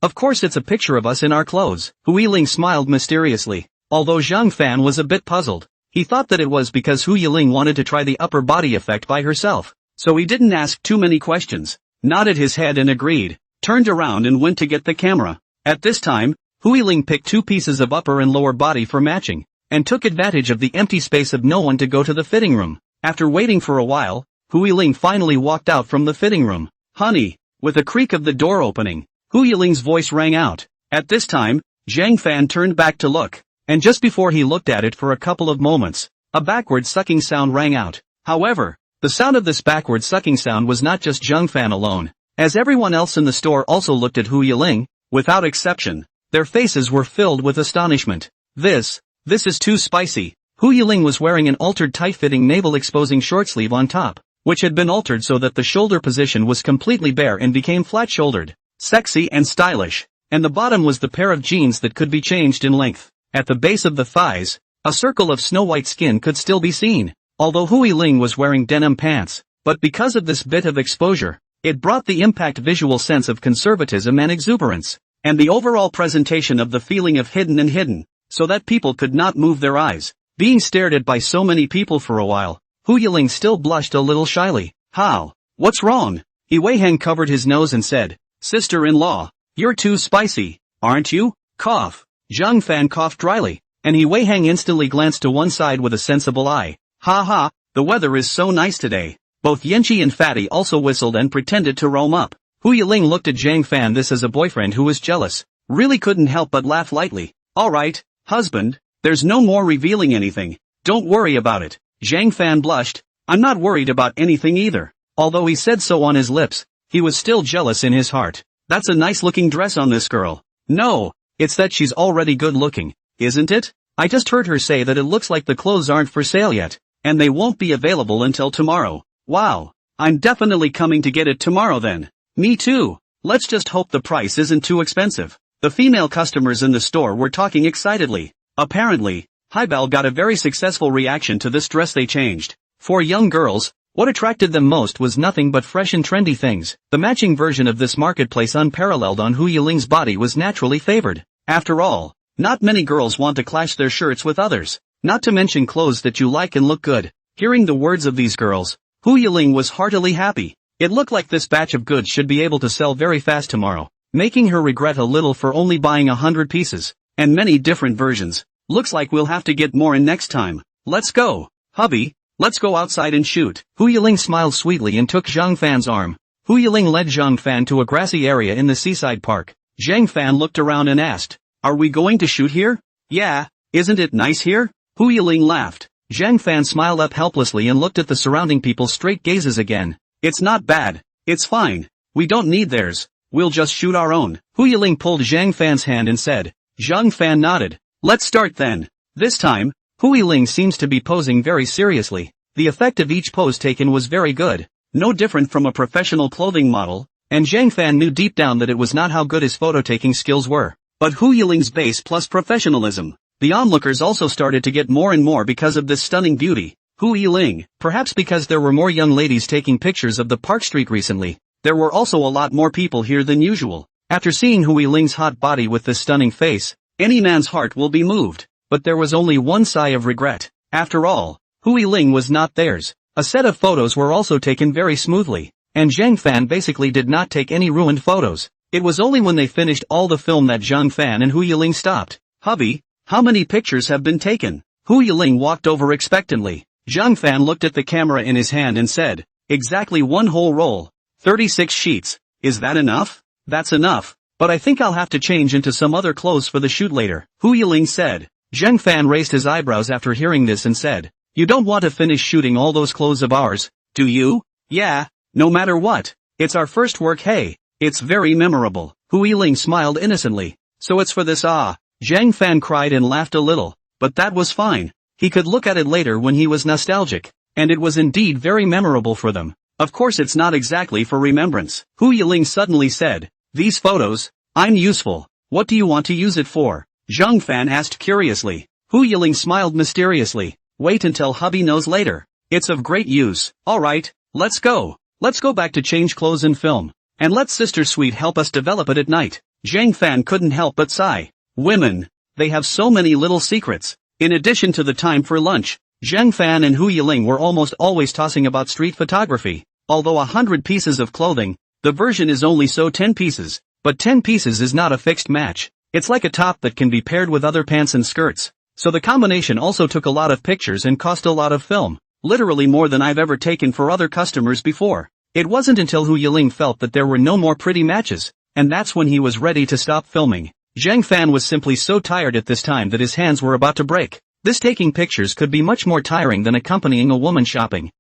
Of course it's a picture of us in our clothes. Hu Yiling smiled mysteriously. Although Zhang Fan was a bit puzzled, he thought that it was because Hu Yiling wanted to try the upper body effect by herself. So he didn't ask too many questions, nodded his head and agreed, turned around and went to get the camera. At this time, Hu Yiling picked 2 pieces of upper and lower body for matching, and took advantage of the empty space of no one to go to the fitting room. After waiting for a while, Hu Yiling finally walked out from the fitting room. Honey, with a creak of the door opening, Hu Yiling's voice rang out. At this time, Zhang Fan turned back to look, and just before he looked at it for a couple of moments, a backward sucking sound rang out. However, the sound of this backward sucking sound was not just Zhang Fan alone, as everyone else in the store also looked at Hu Yiling. Without exception, their faces were filled with astonishment. This is too spicy. Hu Yiling was wearing an altered tight-fitting navel-exposing short-sleeve on top, which had been altered so that the shoulder position was completely bare and became flat-shouldered, sexy and stylish, and the bottom was the pair of jeans that could be changed in length. At the base of the thighs, a circle of snow-white skin could still be seen, although Hu Yiling was wearing denim pants, but because of this bit of exposure, it brought the impact visual sense of conservatism and exuberance, and the overall presentation of the feeling of hidden, so that people could not move their eyes. Being stared at by so many people for a while, Hu Yiling still blushed a little shyly. How? What's wrong? Yi Weiheng covered his nose and said, Sister-in-law, you're too spicy, aren't you? Cough. Zhang Fan coughed dryly, and Yi Weiheng instantly glanced to one side with a sensible eye. Ha ha, the weather is so nice today. Both Yanqi and Fatty also whistled and pretended to roam up. Hu Yiling looked at Zhang Fan this as a boyfriend who was jealous, really couldn't help but laugh lightly. Alright, husband, there's no more revealing anything. Don't worry about it. Zhang Fan blushed. I'm not worried about anything either. Although he said so on his lips, he was still jealous in his heart. That's a nice looking dress on this girl. No, it's that she's already good looking, isn't it? I just heard her say that it looks like the clothes aren't for sale yet, and they won't be available until tomorrow. Wow, I'm definitely coming to get it tomorrow then. Me too. Let's just hope the price isn't too expensive. The female customers in the store were talking excitedly. Apparently, Haibal got a very successful reaction to this dress they changed. For young girls, what attracted them most was nothing but fresh and trendy things. The matching version of this marketplace unparalleled on Hu Yiling's body was naturally favored. After all, not many girls want to clash their shirts with others, not to mention clothes that you like and look good. Hearing the words of these girls, Hu Yiling was heartily happy. It looked like this batch of goods should be able to sell very fast tomorrow, making her regret a little for only buying 100 pieces, and many different versions. Looks like we'll have to get more in next time. Let's go, hubby, let's go outside and shoot. Hu Yiling smiled sweetly and took Zhang Fan's arm. Hu Yiling led Zhang Fan to a grassy area in the seaside park. Zhang Fan looked around and asked, are we going to shoot here? Yeah, isn't it nice here? Hu Yiling laughed. Zhang Fan smiled up helplessly and looked at the surrounding people's straight gazes again. It's not bad. It's fine. We don't need theirs. We'll just shoot our own. Hu Yiling pulled Zhang Fan's hand and said. Zhang Fan nodded. Let's start then. This time, Hu Yiling seems to be posing very seriously. The effect of each pose taken was very good. No different from a professional clothing model. and Zhang Fan knew deep down that it was not how good his photo-taking skills were, but Hu Yiling's base plus professionalism. The onlookers also started to get more and more because of this stunning beauty. Hu Yiling, perhaps because there were more young ladies taking pictures of the Park Street recently, there were also a lot more people here than usual. After seeing Hu Yiling's hot body with this stunning face, any man's heart will be moved, but there was only one sigh of regret. After all, Hu Yiling was not theirs. A set of photos were also taken very smoothly, and Zhang Fan basically did not take any ruined photos. It was only when they finished all the film that Zhang Fan and Hu Yiling stopped. "Hubby, how many pictures have been taken?" Hu Yiling walked over expectantly. Zhang Fan looked at the camera in his hand and said, "Exactly one whole roll. 36 sheets. Is that enough?" "That's enough, but I think I'll have to change into some other clothes for the shoot later," Hu Yiling said. Zhang Fan raised his eyebrows after hearing this and said, "You don't want to finish shooting all those clothes of ours, do you?" "Yeah, no matter what. It's our first work, hey. It's very memorable." Hu Yiling smiled innocently. "So it's for this Zhang Fan cried and laughed a little, but that was fine. He could look at it later when he was nostalgic, and it was indeed very memorable for them. Of course it's not exactly for remembrance." Hu Yiling suddenly said, "These photos, I'm useful. What do you want to use it for?" Zhang Fan asked curiously. Hu Yiling smiled mysteriously. "Wait until hubby knows later. It's of great use." "Alright, let's go. Let's go back to change clothes and film. And let Sister Sweet help us develop it at night." Zhang Fan couldn't help but sigh. Women, they have so many little secrets. In addition to the time for lunch, Zhang Fan and Hu Yiling were almost always tossing about street photography. Although 100 pieces of clothing, the version is only so 10 pieces, but 10 pieces is not a fixed match. It's like a top that can be paired with other pants and skirts. So the combination also took a lot of pictures and cost a lot of film. Literally more than I've ever taken for other customers before. It wasn't until Hu Yiling felt that there were no more pretty matches, and that's when he was ready to stop filming. Zhang Fan was simply so tired at this time that his hands were about to break. This taking pictures could be much more tiring than accompanying a woman shopping.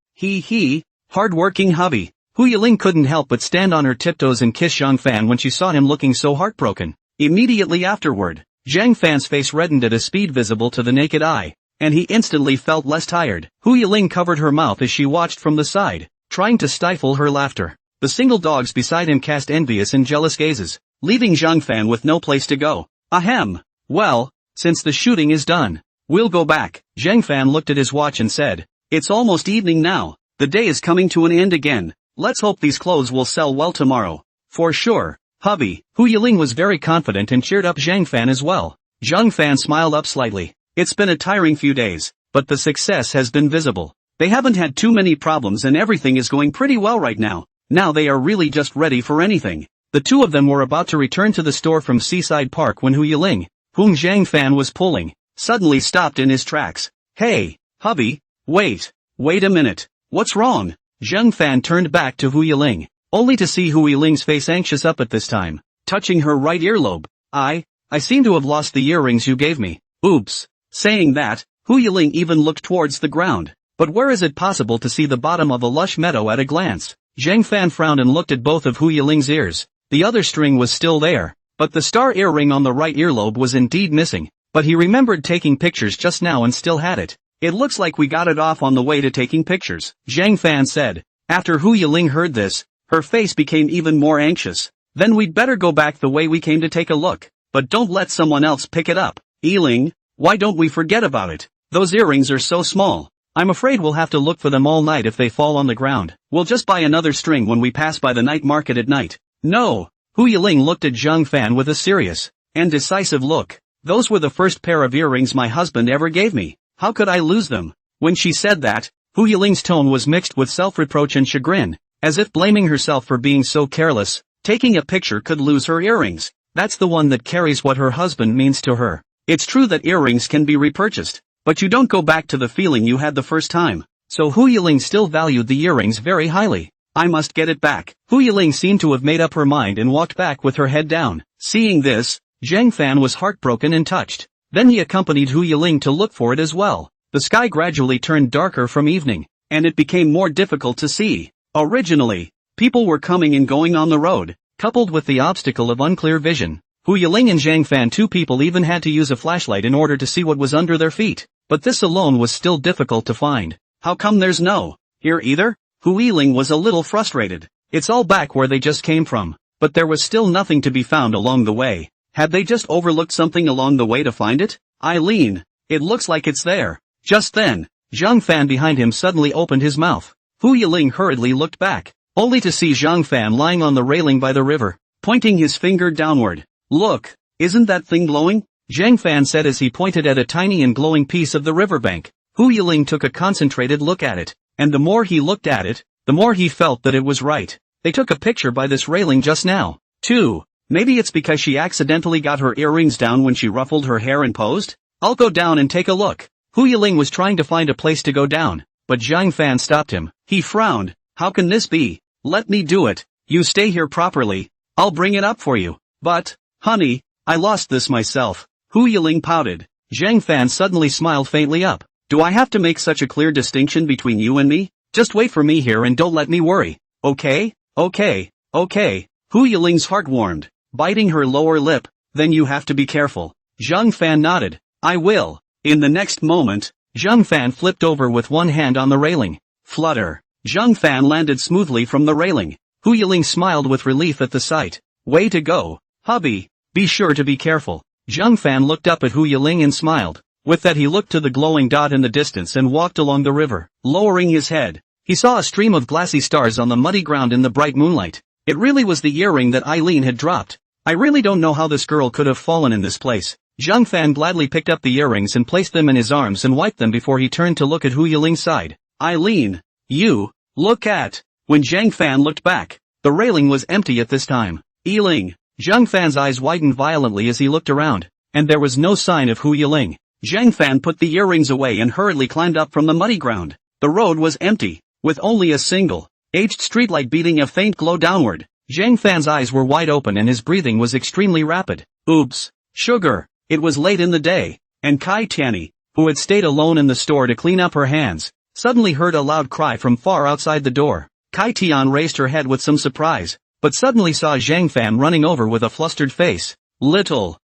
Hard-working hubby. Hu Yiling couldn't help but stand on her tiptoes and kiss Zhang Fan when she saw him looking so heartbroken. Immediately afterward, Zhang Fan's face reddened at a speed visible to the naked eye, and he instantly felt less tired. Hu Yiling covered her mouth as she watched from the side, trying to stifle her laughter. The single dogs beside him cast envious and jealous gazes, leaving Zhang Fan with no place to go. Ahem. Well, since the shooting is done, we'll go back. Zhang Fan looked at his watch and said, "It's almost evening now. The day is coming to an end again. Let's hope these clothes will sell well tomorrow." "For sure, hubby." Hu Yiling was very confident and cheered up Zhang Fan as well. Zhang Fan smiled up slightly. "It's been a tiring few days, but the success has been visible. They haven't had too many problems and everything is going pretty well right now. Now they are really just ready for anything." The two of them were about to return to the store from Seaside Park when Hu Yiling, whom Zhang Fan was pulling, suddenly stopped in his tracks. "Hey, hubby, wait a minute. What's wrong?" Zhang Fan turned back to Hu Yiling, only to see Hu Yiling's face anxious up at this time, touching her right earlobe. I seem to have lost the earrings you gave me." "Oops." Saying that, Hu Yiling even looked towards the ground. But where is it possible to see the bottom of a lush meadow at a glance? Zhang Fan frowned and looked at both of Hu Yiling's ears. The other string was still there, but the star earring on the right earlobe was indeed missing. But he remembered taking pictures just now and still had it. "It looks like we got it off on the way to taking pictures," Zhang Fan said. After Hu Yiling heard this, her face became even more anxious. "Then we'd better go back the way we came to take a look. But don't let someone else pick it up. Yiling, why don't we forget about it? Those earrings are so small. I'm afraid we'll have to look for them all night if they fall on the ground. We'll just buy another string when we pass by the night market at night." "No." Hu Yiling looked at Zhang Fan with a serious and decisive look. "Those were the first pair of earrings my husband ever gave me. How could I lose them?" When she said that, Hu Yiling's tone was mixed with self-reproach and chagrin, as if blaming herself for being so careless. Taking a picture could lose her earrings. That's the one that carries what her husband means to her. It's true that earrings can be repurchased, but you don't go back to the feeling you had the first time. So Hu Yiling still valued the earrings very highly. "I must get it back." Hu Yiling seemed to have made up her mind and walked back with her head down. Seeing this, Zhang Fan was heartbroken and touched. Then he accompanied Hu Yiling to look for it as well. The sky gradually turned darker from evening, and it became more difficult to see. Originally, people were coming and going on the road, coupled with the obstacle of unclear vision. Hu Yiling and Zhang Fan, two people, even had to use a flashlight in order to see what was under their feet. But this alone was still difficult to find. "How come there's no here either?" Hu Yiling was a little frustrated. It's all back where they just came from. But there was still nothing to be found along the way. Had they just overlooked something along the way to find it? Eileen, it looks like it's there. Just then, Zhang Fan behind him suddenly opened his mouth. Hu Yiling hurriedly looked back, only to see Zhang Fan lying on the railing by the river, pointing his finger downward. Look, isn't that thing glowing? Zhang Fan said as he pointed at a tiny and glowing piece of the riverbank. Hu Yiling took a concentrated look at it, and the more he looked at it, the more he felt that it was right. They took a picture by this railing just now, too. Maybe it's because she accidentally got her earrings down when she ruffled her hair and posed? I'll go down and take a look. Hu Yiling was trying to find a place to go down, but Zhang Fan stopped him. He frowned. How can this be? Let me do it. You stay here properly. I'll bring it up for you. But, honey, I lost this myself. Hu Yiling pouted. Zhang Fan suddenly smiled faintly up. Do I have to make such a clear distinction between you and me? Just wait for me here and don't let me worry. Okay? Okay. Hu Yiling's heart warmed, biting her lower lip. Then you have to be careful. Zhang Fan nodded. I will. In the next moment, Zhang Fan flipped over with one hand on the railing. Flutter. Zhang Fan landed smoothly from the railing. Hu Yiling smiled with relief at the sight. Way to go, hubby. Be sure to be careful. Zhang Fan looked up at Hu Yiling and smiled. With that he looked to the glowing dot in the distance and walked along the river, lowering his head. He saw a stream of glassy stars on the muddy ground in the bright moonlight. It really was the earring that Eileen had dropped. I really don't know how this girl could have fallen in this place. Zhang Fan gladly picked up the earrings and placed them in his arms and wiped them before he turned to look at Hu Yiling's side. Eileen, you, look at. When Zhang Fan looked back, the railing was empty at this time. Yiling. Zhang Fan's eyes widened violently as he looked around, and there was no sign of Hu Yiling. Zhang Fan put the earrings away and hurriedly climbed up from the muddy ground. The road was empty, with only a single, aged streetlight beating a faint glow downward. Zhang Fan's eyes were wide open and his breathing was extremely rapid. Oops, sugar. It was late in the day, and Kai Tianyi, who had stayed alone in the store to clean up her hands, suddenly heard a loud cry from far outside the door. Kai Tian raised her head with some surprise, but suddenly saw Zhang Fan running over with a flustered face. Little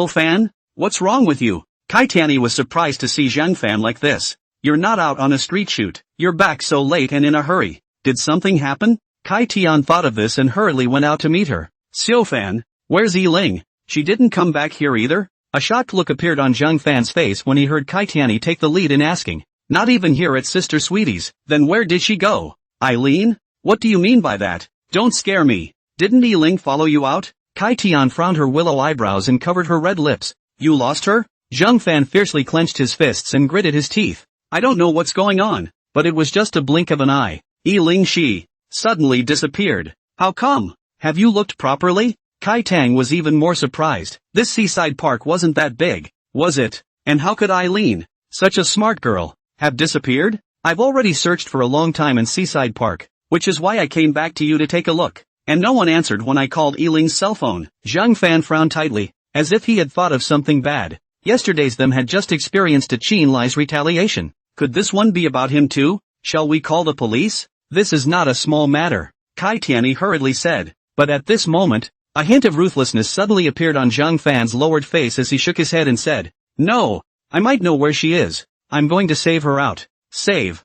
Fan? What's wrong with you? Kai Tianyi was surprised to see Zhang Fan like this. You're not out on a street shoot. You're back so late and in a hurry. Did something happen? Kai Tian thought of this and hurriedly went out to meet her. Xiu Fan, where's Yiling? She didn't come back here either? A shocked look appeared on Zhang Fan's face when he heard Kai Tianyi take the lead in asking. Not even here at Sister Sweetie's. Then where did she go? Eileen? What do you mean by that? Don't scare me. Didn't Yiling follow you out? Kai Tian frowned her willow eyebrows and covered her red lips. You lost her? Zhang Fan fiercely clenched his fists and gritted his teeth. I don't know what's going on, but it was just a blink of an eye. Yiling she suddenly disappeared. How come? Have you looked properly? Kai Tang was even more surprised. This seaside park wasn't that big, was it? And how could Eileen, such a smart girl, have disappeared? I've already searched for a long time in Seaside Park, which is why I came back to you to take a look. And no one answered when I called Yiling's cell phone. Zhang Fan frowned tightly, as if he had thought of something bad. Yesterday's them had just experienced a Qin Lai's retaliation. Could this one be about him too? Shall we call the police? This is not a small matter, Kai Tianyi hurriedly said. But at this moment, a hint of ruthlessness suddenly appeared on Zhang Fan's lowered face as he shook his head and said, No, I might know where she is. I'm going to save her out. Save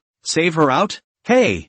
her out? Hey,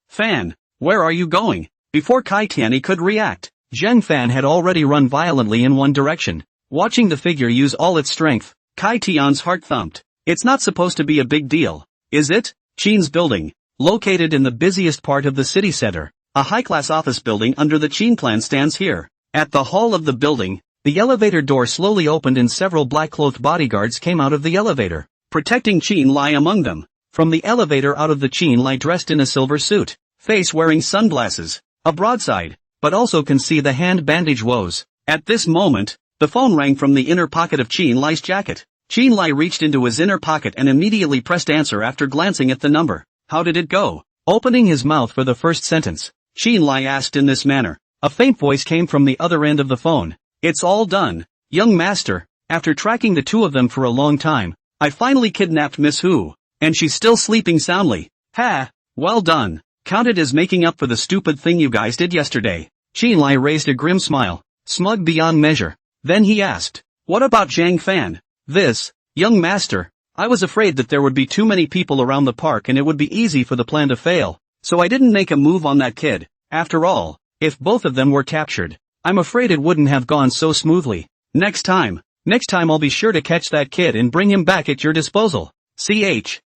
Fan, where are you going? Before Kai Tianyi could react, Zhang Fan had already run violently in one direction. Watching the figure use all its strength, Kai Tian's heart thumped. It's not supposed to be a big deal, is it? Qin's building, located in the busiest part of the city center. A high-class office building under the Qin clan stands here. At the hall of the building, the elevator door slowly opened and several black-clothed bodyguards came out of the elevator, protecting Qin Lai among them. From the elevator out of the Qin Lai dressed in a silver suit, face wearing sunglasses, a broadside, but also can see the hand bandage woes. At this moment, the phone rang from the inner pocket of Qin Lai's jacket. Qin Lai reached into his inner pocket and immediately pressed answer after glancing at the number. How did it go? Opening his mouth for the first sentence, Qin Lai asked in this manner. A faint voice came from the other end of the phone. It's all done, young master. After tracking the two of them for a long time, I finally kidnapped Miss Hu, and she's still sleeping soundly. Ha, well done. Counted as making up for the stupid thing you guys did yesterday. Qin Lai raised a grim smile, smug beyond measure. Then he asked, what about Zhang Fan? This, young master, I was afraid that there would be too many people around the park and it would be easy for the plan to fail, so I didn't make a move on that kid. After all, if both of them were captured, I'm afraid it wouldn't have gone so smoothly. Next time I'll be sure to catch that kid and bring him back at your disposal.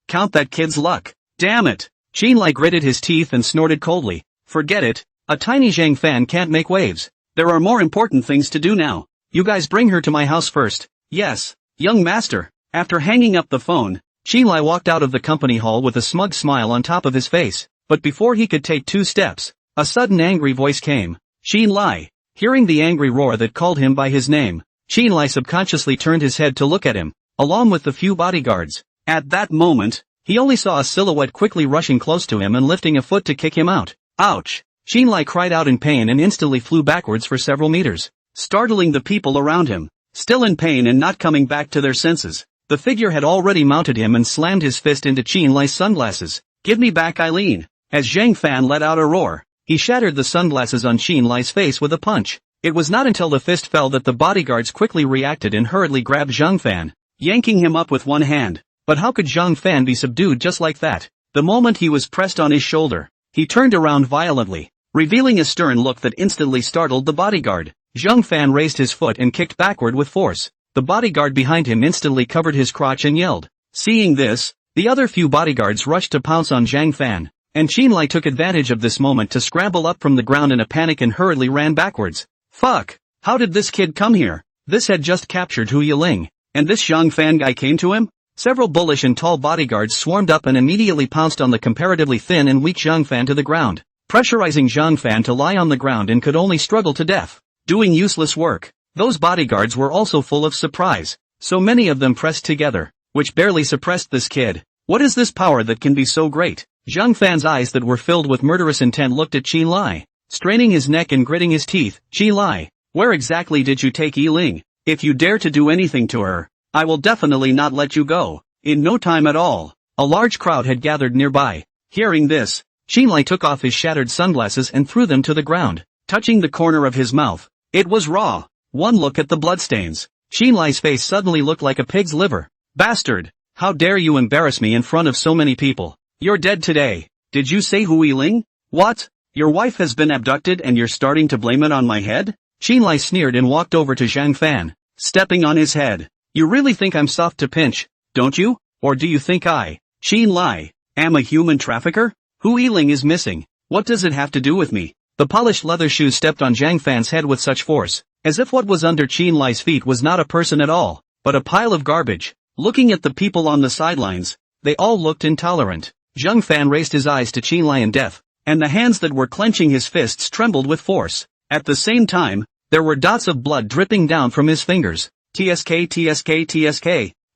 Count that kid's luck. Damn it. Xinlai gritted his teeth and snorted coldly. Forget it, a tiny Zhang fan can't make waves. There are more important things to do now. You guys bring her to my house first. Yes, young master. After hanging up the phone, Xinlai walked out of the company hall with a smug smile on top of his face, but before he could take 2 steps, a sudden angry voice came. Xinlai. Hearing the angry roar that called him by his name, Xinlai subconsciously turned his head to look at him, along with the few bodyguards. At that moment, he only saw a silhouette quickly rushing close to him and lifting a foot to kick him out. Ouch! Xinlai cried out in pain and instantly flew backwards for several meters, startling the people around him. Still in pain and not coming back to their senses, the figure had already mounted him and slammed his fist into Xinlai's sunglasses. Give me back Eileen! As Zhang Fan let out a roar, he shattered the sunglasses on Xinlai's face with a punch. It was not until the fist fell that the bodyguards quickly reacted and hurriedly grabbed Zhang Fan, yanking him up with one hand. But how could Zhang Fan be subdued just like that? The moment he was pressed on his shoulder, he turned around violently, revealing a stern look that instantly startled the bodyguard. Zhang Fan raised his foot and kicked backward with force. The bodyguard behind him instantly covered his crotch and yelled. Seeing this, the other few bodyguards rushed to pounce on Zhang Fan, and Xinlai took advantage of this moment to scramble up from the ground in a panic and hurriedly ran backwards. Fuck! How did this kid come here? This had just captured Hu Yiling, and this Zhang Fan guy came to him? Several bullish and tall bodyguards swarmed up and immediately pounced on the comparatively thin and weak Zhang Fan to the ground, pressurizing Zhang Fan to lie on the ground and could only struggle to death, doing useless work. Those bodyguards were also full of surprise, so many of them pressed together, which barely suppressed this kid. What is this power that can be so great? Zhang Fan's eyes that were filled with murderous intent looked at Xinlai, straining his neck and gritting his teeth. Xinlai, where exactly did you take Yiling? If you dare to do anything to her, I will definitely not let you go. In no time at all, a large crowd had gathered nearby. Hearing this, Xinlai took off his shattered sunglasses and threw them to the ground, touching the corner of his mouth. It was raw. One look at the bloodstains. Xinlai's face suddenly looked like a pig's liver. Bastard! How dare you embarrass me in front of so many people? You're dead today. Did you say Hu Yiling? What? Your wife has been abducted and you're starting to blame it on my head? Xinlai sneered and walked over to Zhang Fan, stepping on his head. You really think I'm soft to pinch, don't you? Or do you think I, Xinlai, am a human trafficker? Hu Yiling is missing. What does it have to do with me? The polished leather shoes stepped on Zhang Fan's head with such force, as if what was under Xinlai's feet was not a person at all, but a pile of garbage. Looking at the people on the sidelines, they all looked intolerant. Zhang Fan raised his eyes to Xinlai in death, and the hands that were clenching his fists trembled with force. At the same time, there were dots of blood dripping down from his fingers. TSK,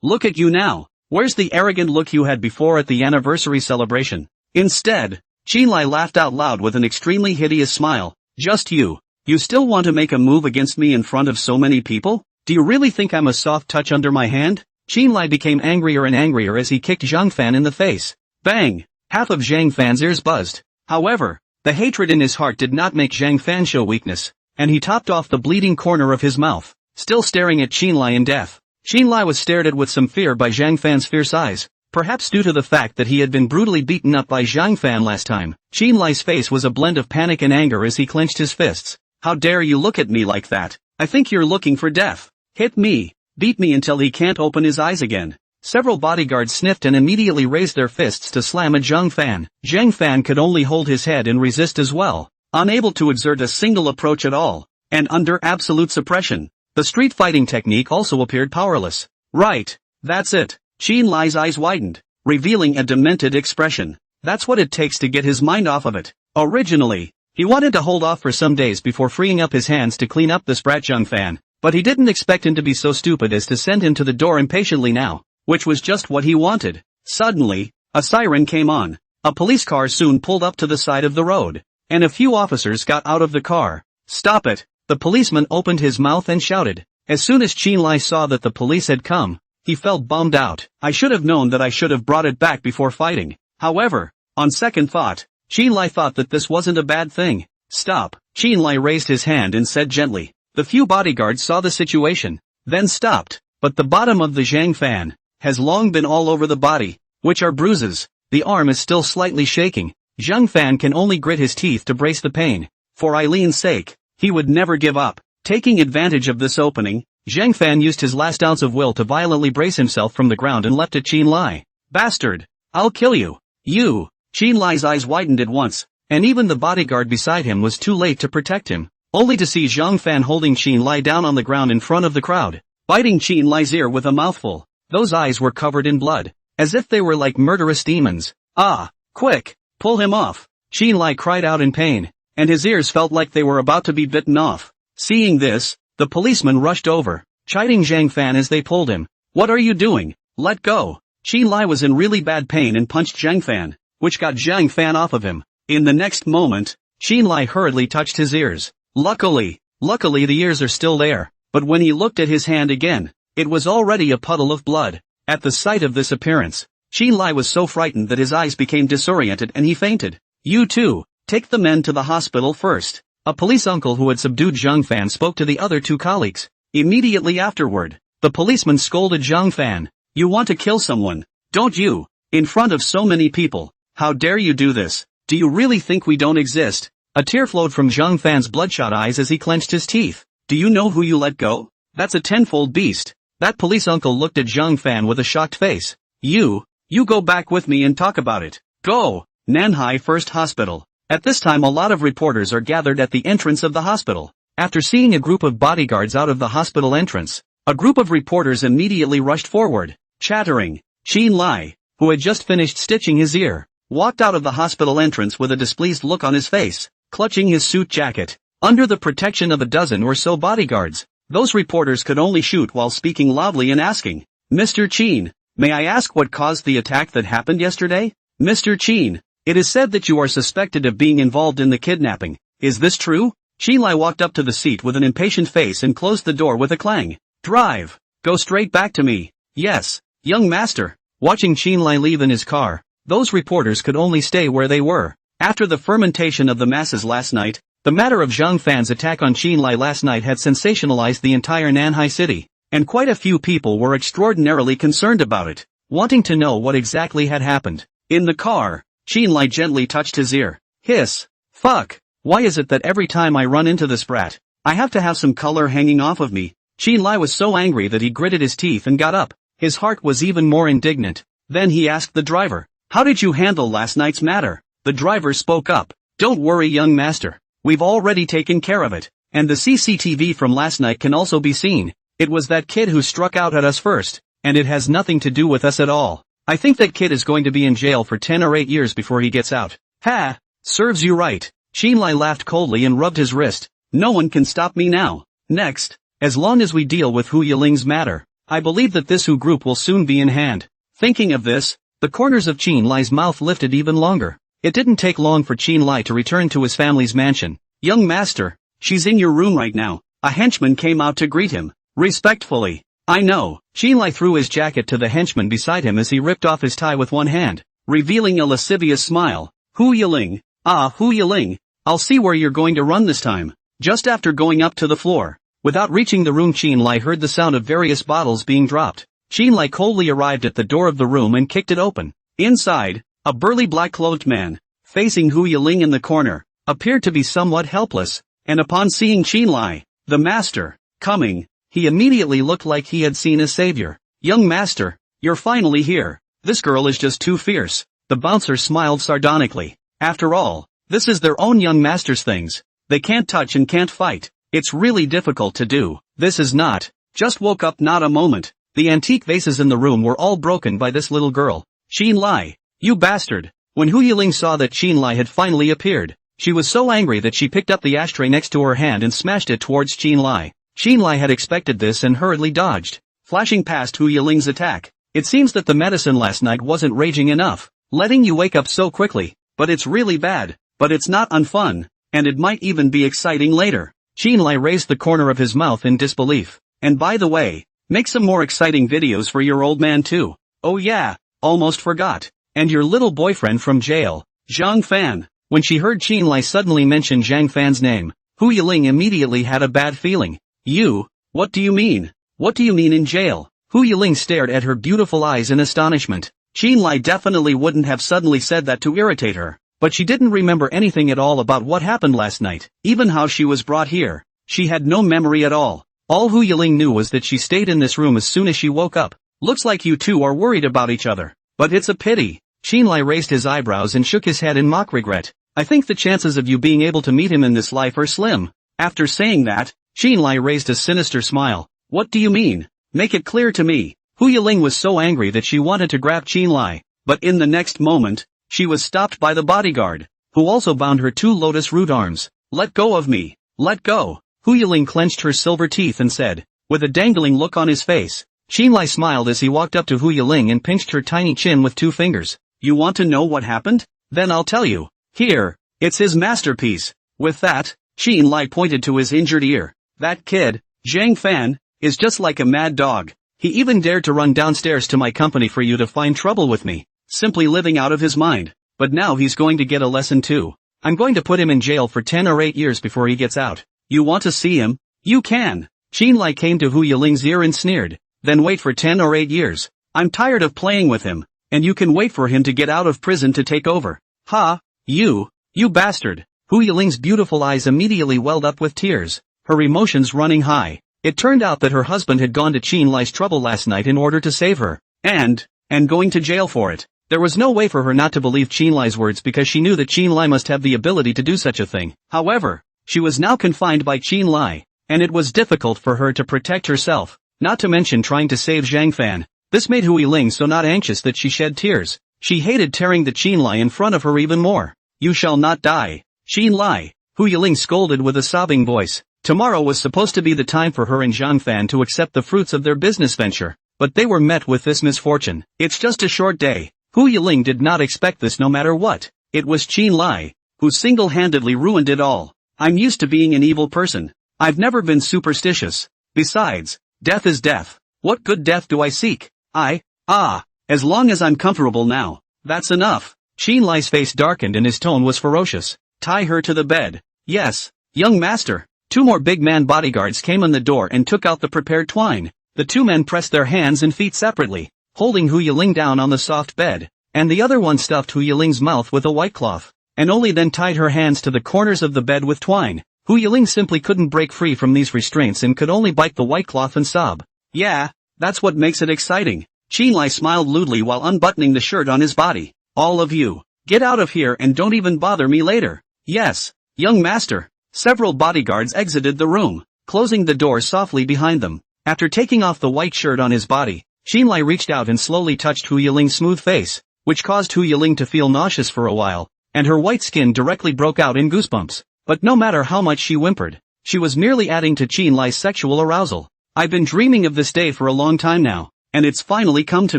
look at you now. Where's the arrogant look you had before at the anniversary celebration? Instead, Xinlai laughed out loud with an extremely hideous smile. Just you. You still want to make a move against me in front of so many people? Do you really think I'm a soft touch under my hand? Xinlai became angrier and angrier as he kicked Zhang Fan in the face. Bang! Half of Zhang Fan's ears buzzed. However, the hatred in his heart did not make Zhang Fan show weakness, and he topped off the bleeding corner of his mouth, still staring at Xinlai in death. Xinlai was stared at with some fear by Zhang Fan's fierce eyes, perhaps due to the fact that he had been brutally beaten up by Zhang Fan last time. Xinlai's face was a blend of panic and anger as he clenched his fists. How dare you look at me like that? I think you're looking for death. Hit me. Beat me until he can't open his eyes again. Several bodyguards sniffed and immediately raised their fists to slam at Zhang Fan. Zhang Fan could only hold his head and resist as well, unable to exert a single approach at all, and under absolute suppression. The street fighting technique also appeared powerless. Right, that's it. Xinlai's eyes widened, revealing a demented expression. That's what it takes to get his mind off of it. Originally, he wanted to hold off for some days before freeing up his hands to clean up the sprat Zhang Fan, but he didn't expect him to be so stupid as to send him to the door impatiently now, which was just what he wanted. Suddenly, a siren came on. A police car soon pulled up to the side of the road, and a few officers got out of the car. Stop it! The policeman opened his mouth and shouted. As soon as Xinlai saw that the police had come, he felt bummed out. I should have known that I should have brought it back before fighting. However, on second thought, Xinlai thought that this wasn't a bad thing. Stop. Xinlai raised his hand and said gently. The few bodyguards saw the situation, then stopped. But the bottom of the Zhang Fan has long been all over the body, which are bruises. The arm is still slightly shaking. Zhang Fan can only grit his teeth to brace the pain. For Eileen's sake, he would never give up. Taking advantage of this opening, Zhang Fan used his last ounce of will to violently brace himself from the ground and leapt at Qin Lai. Bastard! I'll kill you! You! Qin Lai's eyes widened at once, and even the bodyguard beside him was too late to protect him, only to see Zhang Fan holding Qin Lai down on the ground in front of the crowd, biting Qin Lai's ear with a mouthful. Those eyes were covered in blood, as if they were like murderous demons. Ah! Quick! Pull him off! Qin Lai cried out in pain, and his ears felt like they were about to be bitten off. Seeing this, the policeman rushed over, chiding Zhang Fan as they pulled him. What are you doing? Let go! Qin Lai was in really bad pain and punched Zhang Fan, which got Zhang Fan off of him. In the next moment, Qin Lai hurriedly touched his ears. Luckily the ears are still there, but when he looked at his hand again, it was already a puddle of blood. At the sight of this appearance, Qin Lai was so frightened that his eyes became disoriented and he fainted. You two, take the men to the hospital first. A police uncle who had subdued Zhang Fan spoke to the other two colleagues. Immediately afterward, the policeman scolded Zhang Fan. You want to kill someone, don't you? In front of so many people. How dare you do this? Do you really think we don't exist? A tear flowed from Zhang Fan's bloodshot eyes as he clenched his teeth. Do you know who you let go? That's a tenfold beast. That police uncle looked at Zhang Fan with a shocked face. You go back with me and talk about it. Go! Nanhai First Hospital. At this time a lot of reporters are gathered at the entrance of the hospital. After seeing a group of bodyguards out of the hospital entrance, a group of reporters immediately rushed forward, chattering. Qin Lai, who had just finished stitching his ear, walked out of the hospital entrance with a displeased look on his face, clutching his suit jacket. Under the protection of a dozen or so bodyguards, those reporters could only shoot while speaking loudly and asking, Mr. Qin, may I ask what caused the attack that happened yesterday? Mr. Qin, it is said that you are suspected of being involved in the kidnapping. Is this true? Qin Lai walked up to the seat with an impatient face and closed the door with a clang. Drive! Go straight back to me. Yes, young master. Watching Qin Lai leave in his car, those reporters could only stay where they were. After the fermentation of the masses last night, the matter of Zhang Fan's attack on Qin Lai last night had sensationalized the entire Nanhai city, and quite a few people were extraordinarily concerned about it, wanting to know what exactly had happened. In the car, Qin Lai gently touched his ear. Hiss. Fuck. Why is it that every time I run into this brat, I have to have some color hanging off of me? Qin Lai was so angry that he gritted his teeth and got up. His heart was even more indignant. Then he asked the driver, how did you handle last night's matter? The driver spoke up. Don't worry, young master. We've already taken care of it. And the CCTV from last night can also be seen. It was that kid who struck out at us first, and it has nothing to do with us at all. I think that kid is going to be in jail for 10 or 8 years before he gets out. Ha! Serves you right. Qin Lai laughed coldly and rubbed his wrist. No one can stop me now. Next, as long as we deal with Hu Yiling's matter, I believe that this Hu group will soon be in hand. Thinking of this, the corners of Qin Lai's mouth lifted even longer. It didn't take long for Qin Lai to return to his family's mansion. Young master, she's in your room right now. A henchman came out to greet him. Respectfully. I know. Qin Lai threw his jacket to the henchman beside him as he ripped off his tie with one hand, revealing a lascivious smile. Hu Yiling. Ah, Hu Yiling. I'll see where you're going to run this time. Just after going up to the floor, without reaching the room, Qin Lai heard the sound of various bottles being dropped. Qin Lai coldly arrived at the door of the room and kicked it open. Inside, a burly black-clothed man, facing Hu Yiling in the corner, appeared to be somewhat helpless, and upon seeing Qin Lai, the master, coming, he immediately looked like he had seen a savior. Young master, you're finally here. This girl is just too fierce. The bouncer smiled sardonically. After all, this is their own young master's things. They can't touch and can't fight. It's really difficult to do. This is not. Just woke up not a moment. The antique vases in the room were all broken by this little girl. Qin Lai, you bastard. When Hu Yiling saw that Qin Lai had finally appeared, she was so angry that she picked up the ashtray next to her hand and smashed it towards Qin Lai. Qin Lai had expected this and hurriedly dodged, flashing past Hu Yiling's attack. It seems that the medicine last night wasn't raging enough, letting you wake up so quickly, but it's really bad, but it's not unfun, and it might even be exciting later. Qin Lai raised the corner of his mouth in disbelief. And by the way, make some more exciting videos for your old man too. Oh yeah, almost forgot. And your little boyfriend from jail, Zhang Fan. When she heard Qin Lai suddenly mention Zhang Fan's name, Hu Yiling immediately had a bad feeling. You? What do you mean? What do you mean in jail? Hu Yiling stared at her beautiful eyes in astonishment. Qin Lai definitely wouldn't have suddenly said that to irritate her, but she didn't remember anything at all about what happened last night, even how she was brought here. She had no memory at all. All Hu Yiling knew was that she stayed in this room as soon as she woke up. Looks like you two are worried about each other. But it's a pity. Qinlai raised his eyebrows and shook his head in mock regret. I think the chances of you being able to meet him in this life are slim. After saying that, Qinlai raised a sinister smile. What do you mean? Make it clear to me. Hu Yiling was so angry that she wanted to grab Qinlai, but in the next moment, she was stopped by the bodyguard, who also bound her two lotus root arms. Let go of me. Let go. Hu Yiling clenched her silver teeth and said, with a dangling look on his face. Qinlai smiled as he walked up to Hu Yiling and pinched her tiny chin with 2 fingers. You want to know what happened? Then I'll tell you. Here, it's his masterpiece. With that, Qinlai pointed to his injured ear. That kid, Zhang Fan, is just like a mad dog. He even dared to run downstairs to my company for you to find trouble with me. Simply living out of his mind. But now he's going to get a lesson too. I'm going to put him in jail for 10 or 8 years before he gets out. You want to see him? You can. Qinlai came to Hu Yiling's ear and sneered. Then wait for 10 or 8 years. I'm tired of playing with him, and you can wait for him to get out of prison to take over. Ha! You bastard! Hu Yiling's beautiful eyes immediately welled up with tears, her emotions running high. It turned out that her husband had gone to Qinlai's trouble last night in order to save her, and going to jail for it. There was no way for her not to believe Qinlai's words because she knew that Qinlai must have the ability to do such a thing. However, she was now confined by Qinlai, and it was difficult for her to protect herself, not to mention trying to save Zhang Fan. This made Hu Yiling so not anxious that she shed tears. She hated tearing the Qinlai in front of her even more. You shall not die. Qinlai, Hu Yiling scolded with a sobbing voice. Tomorrow was supposed to be the time for her and Zhang Fan to accept the fruits of their business venture, but they were met with this misfortune. It's just a short day. Hu Yiling did not expect this no matter what. It was Qinlai, who single-handedly ruined it all. I'm used to being an evil person. I've never been superstitious. Besides, death is death. What good death do I seek? As long as I'm comfortable now, that's enough. Qinlai's face darkened and his tone was ferocious. Tie her to the bed. Yes, young master. 2 more big man bodyguards came in the door and took out the prepared twine. The 2 men pressed their hands and feet separately, holding Hu Yiling down on the soft bed, and the other one stuffed Hu Yiling's mouth with a white cloth, and only then tied her hands to the corners of the bed with twine. Hu Yiling simply couldn't break free from these restraints and could only bite the white cloth and sob. Yeah, that's what makes it exciting. Qinlai smiled lewdly while unbuttoning the shirt on his body. All of you, get out of here and don't even bother me later. Yes, young master. Several bodyguards exited the room, closing the door softly behind them. After taking off the white shirt on his body, Qinlai reached out and slowly touched Hu Yiling's smooth face, which caused Hu Yiling to feel nauseous for a while, and her white skin directly broke out in goosebumps. But no matter how much she whimpered, she was merely adding to Qinlai's sexual arousal. I've been dreaming of this day for a long time now, and it's finally come to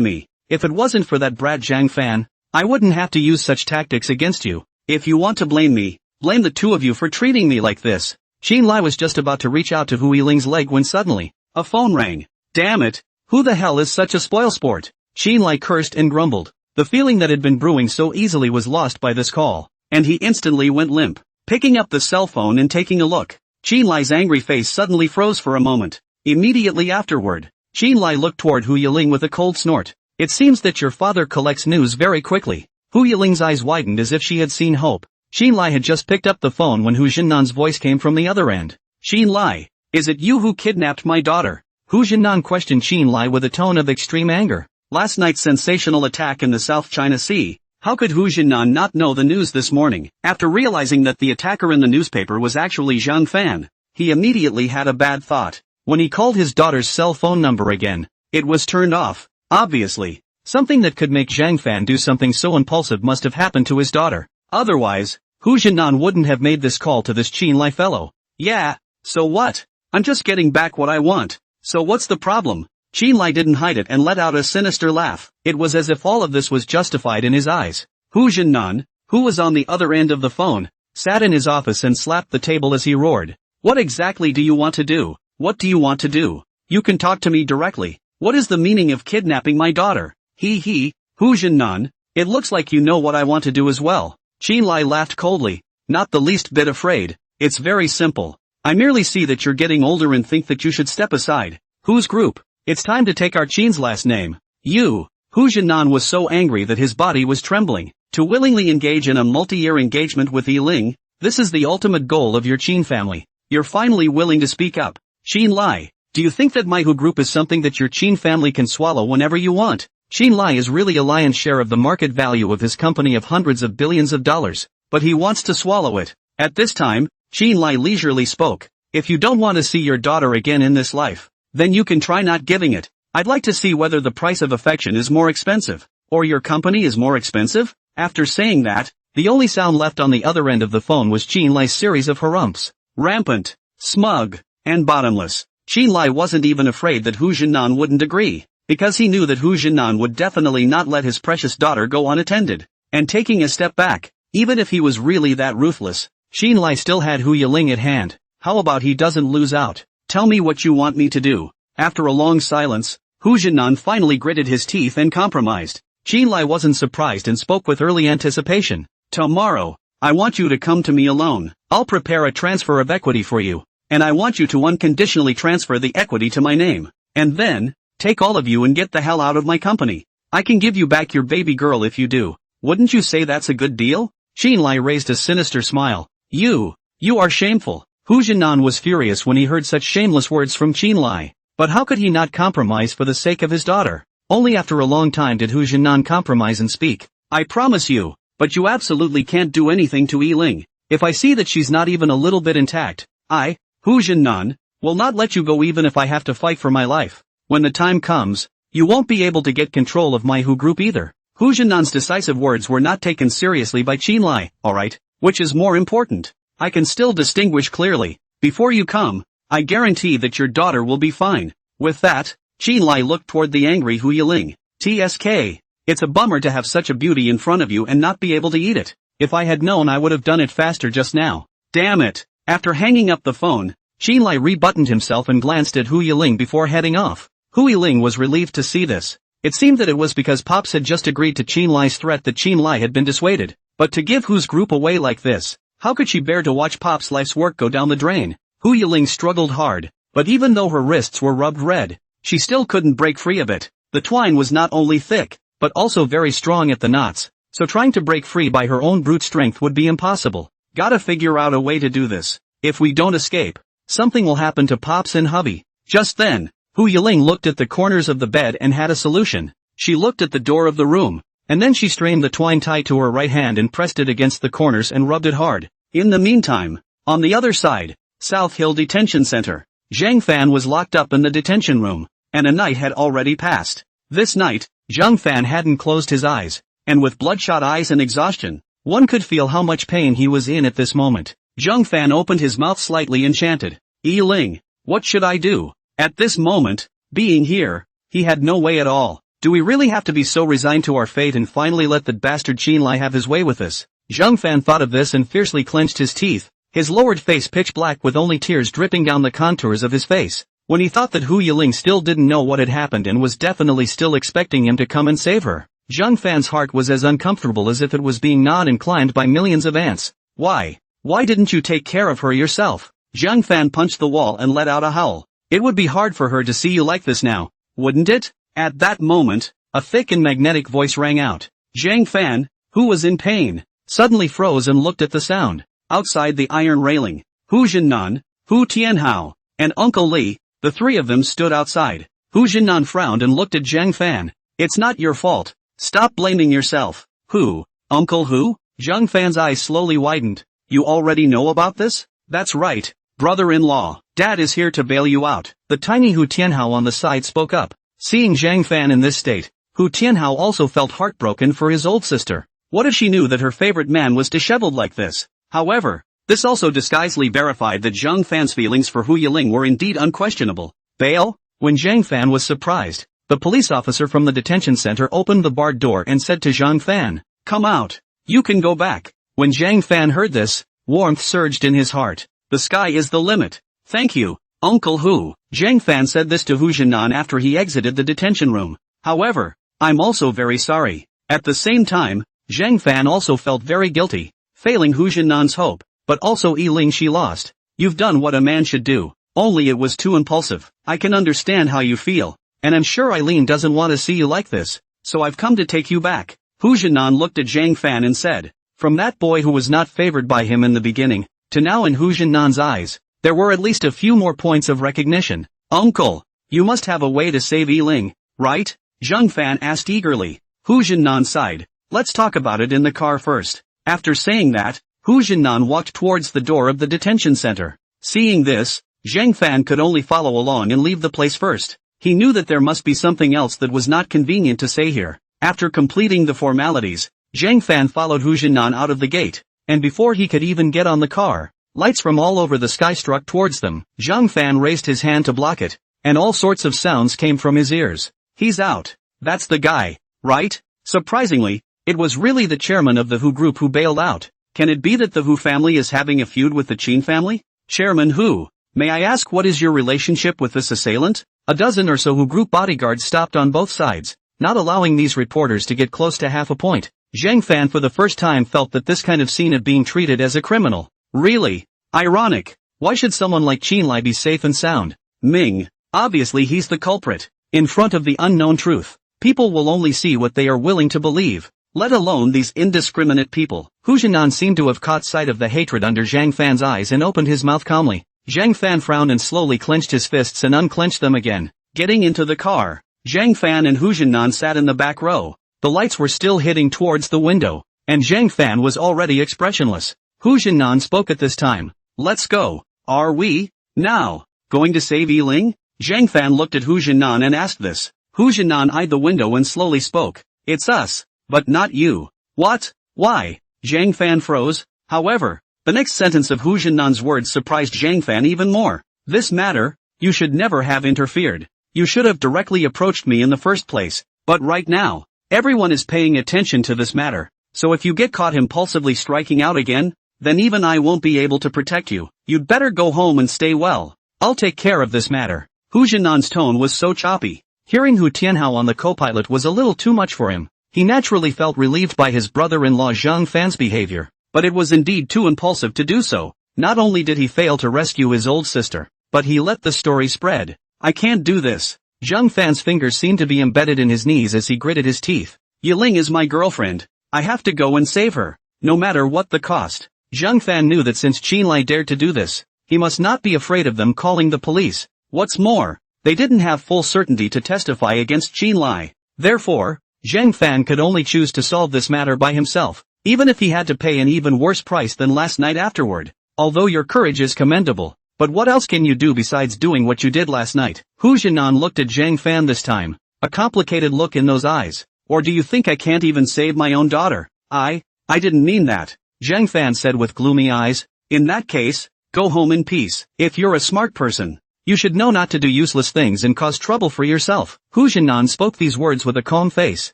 me. If it wasn't for that brat Zhang Fan, I wouldn't have to use such tactics against you. If you want to blame me, blame the 2 of you for treating me like this. Qinlai was just about to reach out to Hu Yiling's leg when suddenly, a phone rang. Damn it, who the hell is such a spoilsport? Qinlai cursed and grumbled. The feeling that had been brewing so easily was lost by this call, and he instantly went limp. Picking up the cell phone and taking a look, Qinlai's angry face suddenly froze for a moment. Immediately afterward, Qinlai looked toward Hu Yiling with a cold snort. It seems that your father collects news very quickly. Hu Yiling's eyes widened as if she had seen hope. Qinlai had just picked up the phone when Hu Jinnan's voice came from the other end. Qinlai, is it you who kidnapped my daughter? Hu Jinnan questioned Qinlai with a tone of extreme anger. Last night's sensational attack in the South China Sea. How could Hu Jinnan not know the news this morning? After realizing that the attacker in the newspaper was actually Zhang Fan, he immediately had a bad thought. When he called his daughter's cell phone number again, it was turned off. Obviously, something that could make Zhang Fan do something so impulsive must have happened to his daughter. Otherwise, Hu Jinnan wouldn't have made this call to this Qinlai fellow. Yeah, so what? I'm just getting back what I want. So what's the problem? Qinlai didn't hide it and let out a sinister laugh. It was as if all of this was justified in his eyes. Hu Jinnan, who was on the other end of the phone, sat in his office and slapped the table as he roared. What exactly do you want to do? What do you want to do? You can talk to me directly. What is the meaning of kidnapping my daughter? Hu Jinnan, it looks like you know what I want to do as well. Qinlai laughed coldly, not the least bit afraid. It's very simple. I merely see that you're getting older and think that you should step aside. Whose group? It's time to take our Qin's last name. You. Hu Jinnan was so angry that his body was trembling. To willingly engage in a multi-year engagement with Yi-Ling, this is the ultimate goal of your Qin family. You're finally willing to speak up. Qin Lai, do you think that my Hu group is something that your Qin family can swallow whenever you want? Qin Lai is really a lion's share of the market value of his company of hundreds of billions of dollars, but he wants to swallow it. At this time, Qin Lai leisurely spoke. If you don't want to see your daughter again in this life, then you can try not giving it. I'd like to see whether the price of affection is more expensive, or your company is more expensive. After saying that, the only sound left on the other end of the phone was Qin Lai's series of harumphs. Rampant, smug, and bottomless. Qin Lai wasn't even afraid that Hu Jinnan wouldn't agree, because he knew that Hu Jinnan would definitely not let his precious daughter go unattended. And taking a step back, even if he was really that ruthless, Qin Lai still had Hu Yiling at hand. How about he doesn't lose out? Tell me what you want me to do. After a long silence, Hu Jinnan finally gritted his teeth and compromised. Qin Lai wasn't surprised and spoke with early anticipation. Tomorrow, I want you to come to me alone. I'll prepare a transfer of equity for you, and I want you to unconditionally transfer the equity to my name. And then, take all of you and get the hell out of my company. I can give you back your baby girl if you do. Wouldn't you say that's a good deal? Qin Lai raised a sinister smile. You are shameful. Hu Jinnan was furious when he heard such shameless words from Qin Lai. But how could he not compromise for the sake of his daughter? Only after a long time did Hu Jinnan compromise and speak. I promise you, but you absolutely can't do anything to Yi-Ling. If I see that she's not even a little bit intact, I, Hu Jinnan, will not let you go even if I have to fight for my life. When the time comes, you won't be able to get control of my Hu group either. Hu Jinnan's decisive words were not taken seriously by Qin Lai. Alright, which is more important? I can still distinguish clearly. Before you come, I guarantee that your daughter will be fine. With that, Qin Lai looked toward the angry Hu Yiling. TSK. It's a bummer to have such a beauty in front of you and not be able to eat it. If I had known I would have done it faster just now. Damn it. After hanging up the phone, Qin Lai rebuttoned himself and glanced at Hu Yiling before heading off. Hu Yiling was relieved to see this. It seemed that it was because Pops had just agreed to Qin Lai's threat that Qin Lai had been dissuaded. But to give Hu's group away like this, how could she bear to watch Pop's life's work go down the drain? Hu Yiling struggled hard, but even though her wrists were rubbed red, she still couldn't break free of it. The twine was not only thick, but also very strong at the knots, so trying to break free by her own brute strength would be impossible. Gotta figure out a way to do this. If we don't escape, something will happen to Pops and hubby. Just then, Hu Yiling looked at the corners of the bed and had a solution. She looked at the door of the room, and then she strained the twine tied to her right hand and pressed it against the corners and rubbed it hard. In the meantime, on the other side, South Hill Detention Center, Zhang Fan was locked up in the detention room, and a night had already passed. This night, Zhang Fan hadn't closed his eyes, and with bloodshot eyes and exhaustion, one could feel how much pain he was in at this moment. Zhang Fan opened his mouth slightly and chanted, Yi-Ling, what should I do? At this moment, being here, he had no way at all. Do we really have to be so resigned to our fate and finally let that bastard Qin Lai have his way with us? Zhang Fan thought of this and fiercely clenched his teeth, his lowered face pitch black with only tears dripping down the contours of his face. When he thought that Hu Yiling still didn't know what had happened and was definitely still expecting him to come and save her, Zhang Fan's heart was as uncomfortable as if it was being gnawed and climbed by millions of ants. Why didn't you take care of her yourself? Zhang Fan punched the wall and let out a howl. It would be hard for her to see you like this now, wouldn't it? At that moment, a thick and magnetic voice rang out. Zhang Fan, who was in pain, suddenly froze and looked at the sound. Outside the iron railing, Hu Jinnan, Hu Tianhao, and Uncle Li, the three of them stood outside. Hu Jinnan frowned and looked at Zhang Fan. It's not your fault. Stop blaming yourself. Who? Uncle Hu? Zhang Fan's eyes slowly widened. You already know about this? That's right, brother-in-law. Dad is here to bail you out. The tiny Hu Tianhao on the side spoke up. Seeing Zhang Fan in this state, Hu Tianhao also felt heartbroken for his old sister. What if she knew that her favorite man was disheveled like this? However, this also disguisedly verified that Zhang Fan's feelings for Hu Yiling were indeed unquestionable. Bail? When Zhang Fan was surprised, the police officer from the detention center opened the barred door and said to Zhang Fan, come out. You can go back. When Zhang Fan heard this, warmth surged in his heart. The sky is the limit. Thank you, Uncle Hu. Zhang Fan said this to Hu Jinnan after he exited the detention room. However, I'm also very sorry. At the same time, Zhang Fan also felt very guilty, failing Hu Jinnan's hope, but also Yi-Ling she lost. You've done what a man should do, only it was too impulsive. I can understand how you feel, and I'm sure Eileen doesn't want to see you like this, so I've come to take you back. Hu Jinan looked at Zhang Fan and said. From that boy who was not favored by him in the beginning, to now in Hu Jinan's eyes, there were at least a few more points of recognition. Uncle, you must have a way to save Yiling, right? Zhang Fan asked eagerly. Hu Jinan sighed. Let's talk about it in the car first. After saying that, Hu Jinan walked towards the door of the detention center. Seeing this, Zhang Fan could only follow along and leave the place first. He knew that there must be something else that was not convenient to say here. After completing the formalities, Zhang Fan followed Hu Jinan out of the gate, and before he could even get on the car, lights from all over the sky struck towards them. Zhang Fan raised his hand to block it, and all sorts of sounds came from his ears. He's out. That's the guy, right? Surprisingly, it was really the chairman of the Hu group who bailed out. Can it be that the Hu family is having a feud with the Qin family? Chairman Hu, may I ask what is your relationship with this assailant? A dozen or so Hu group bodyguards stopped on both sides, not allowing these reporters to get close to half a point. Zhang Fan for the first time felt that this kind of scene of being treated as a criminal. Really? Ironic. Why should someone like Qin Lai be safe and sound? Ming. Obviously he's the culprit. In front of the unknown truth, people will only see what they are willing to believe, let alone these indiscriminate people. Hu Jinan seemed to have caught sight of the hatred under Zhang Fan's eyes and opened his mouth calmly. Zhang Fan frowned and slowly clenched his fists and unclenched them again. Getting into the car, Zhang Fan and Hu Jinan sat in the back row. The lights were still hitting towards the window, and Zhang Fan was already expressionless. Hu Jinan spoke at this time. Let's go. Are we, now, going to save Yiling? Zhang Fan looked at Hu Jinan and asked this. Hu Jinan eyed the window and slowly spoke. It's us, but not you. What? Why? Zhang Fan froze. However, the next sentence of Hu Jinan's words surprised Zhang Fan even more. This matter, you should never have interfered. You should have directly approached me in the first place, but right now, everyone is paying attention to this matter, so if you get caught impulsively striking out again, then even I won't be able to protect you. You'd better go home and stay well. I'll take care of this matter. Hu Jinan's tone was so choppy. Hearing Hu Tianhao on the co-pilot was a little too much for him. He naturally felt relieved by his brother-in-law Zhang Fan's behavior, but it was indeed too impulsive to do so. Not only did he fail to rescue his old sister, but he let the story spread. I can't do this. Zhang Fan's fingers seemed to be embedded in his knees as he gritted his teeth. Yiling is my girlfriend. I have to go and save her, no matter what the cost. Zhang Fan knew that since Qin Lai dared to do this, he must not be afraid of them calling the police. What's more, they didn't have full certainty to testify against Qin Lai. Therefore, Zhang Fan could only choose to solve this matter by himself, even if he had to pay an even worse price than last night afterward. Although your courage is commendable, but what else can you do besides doing what you did last night? Hu Jinan looked at Zhang Fan this time, a complicated look in those eyes. Or do you think I can't even save my own daughter? I didn't mean that, Zhang Fan said with gloomy eyes. In that case, go home in peace. If you're a smart person, you should know not to do useless things and cause trouble for yourself. Hu Jinan spoke these words with a calm face.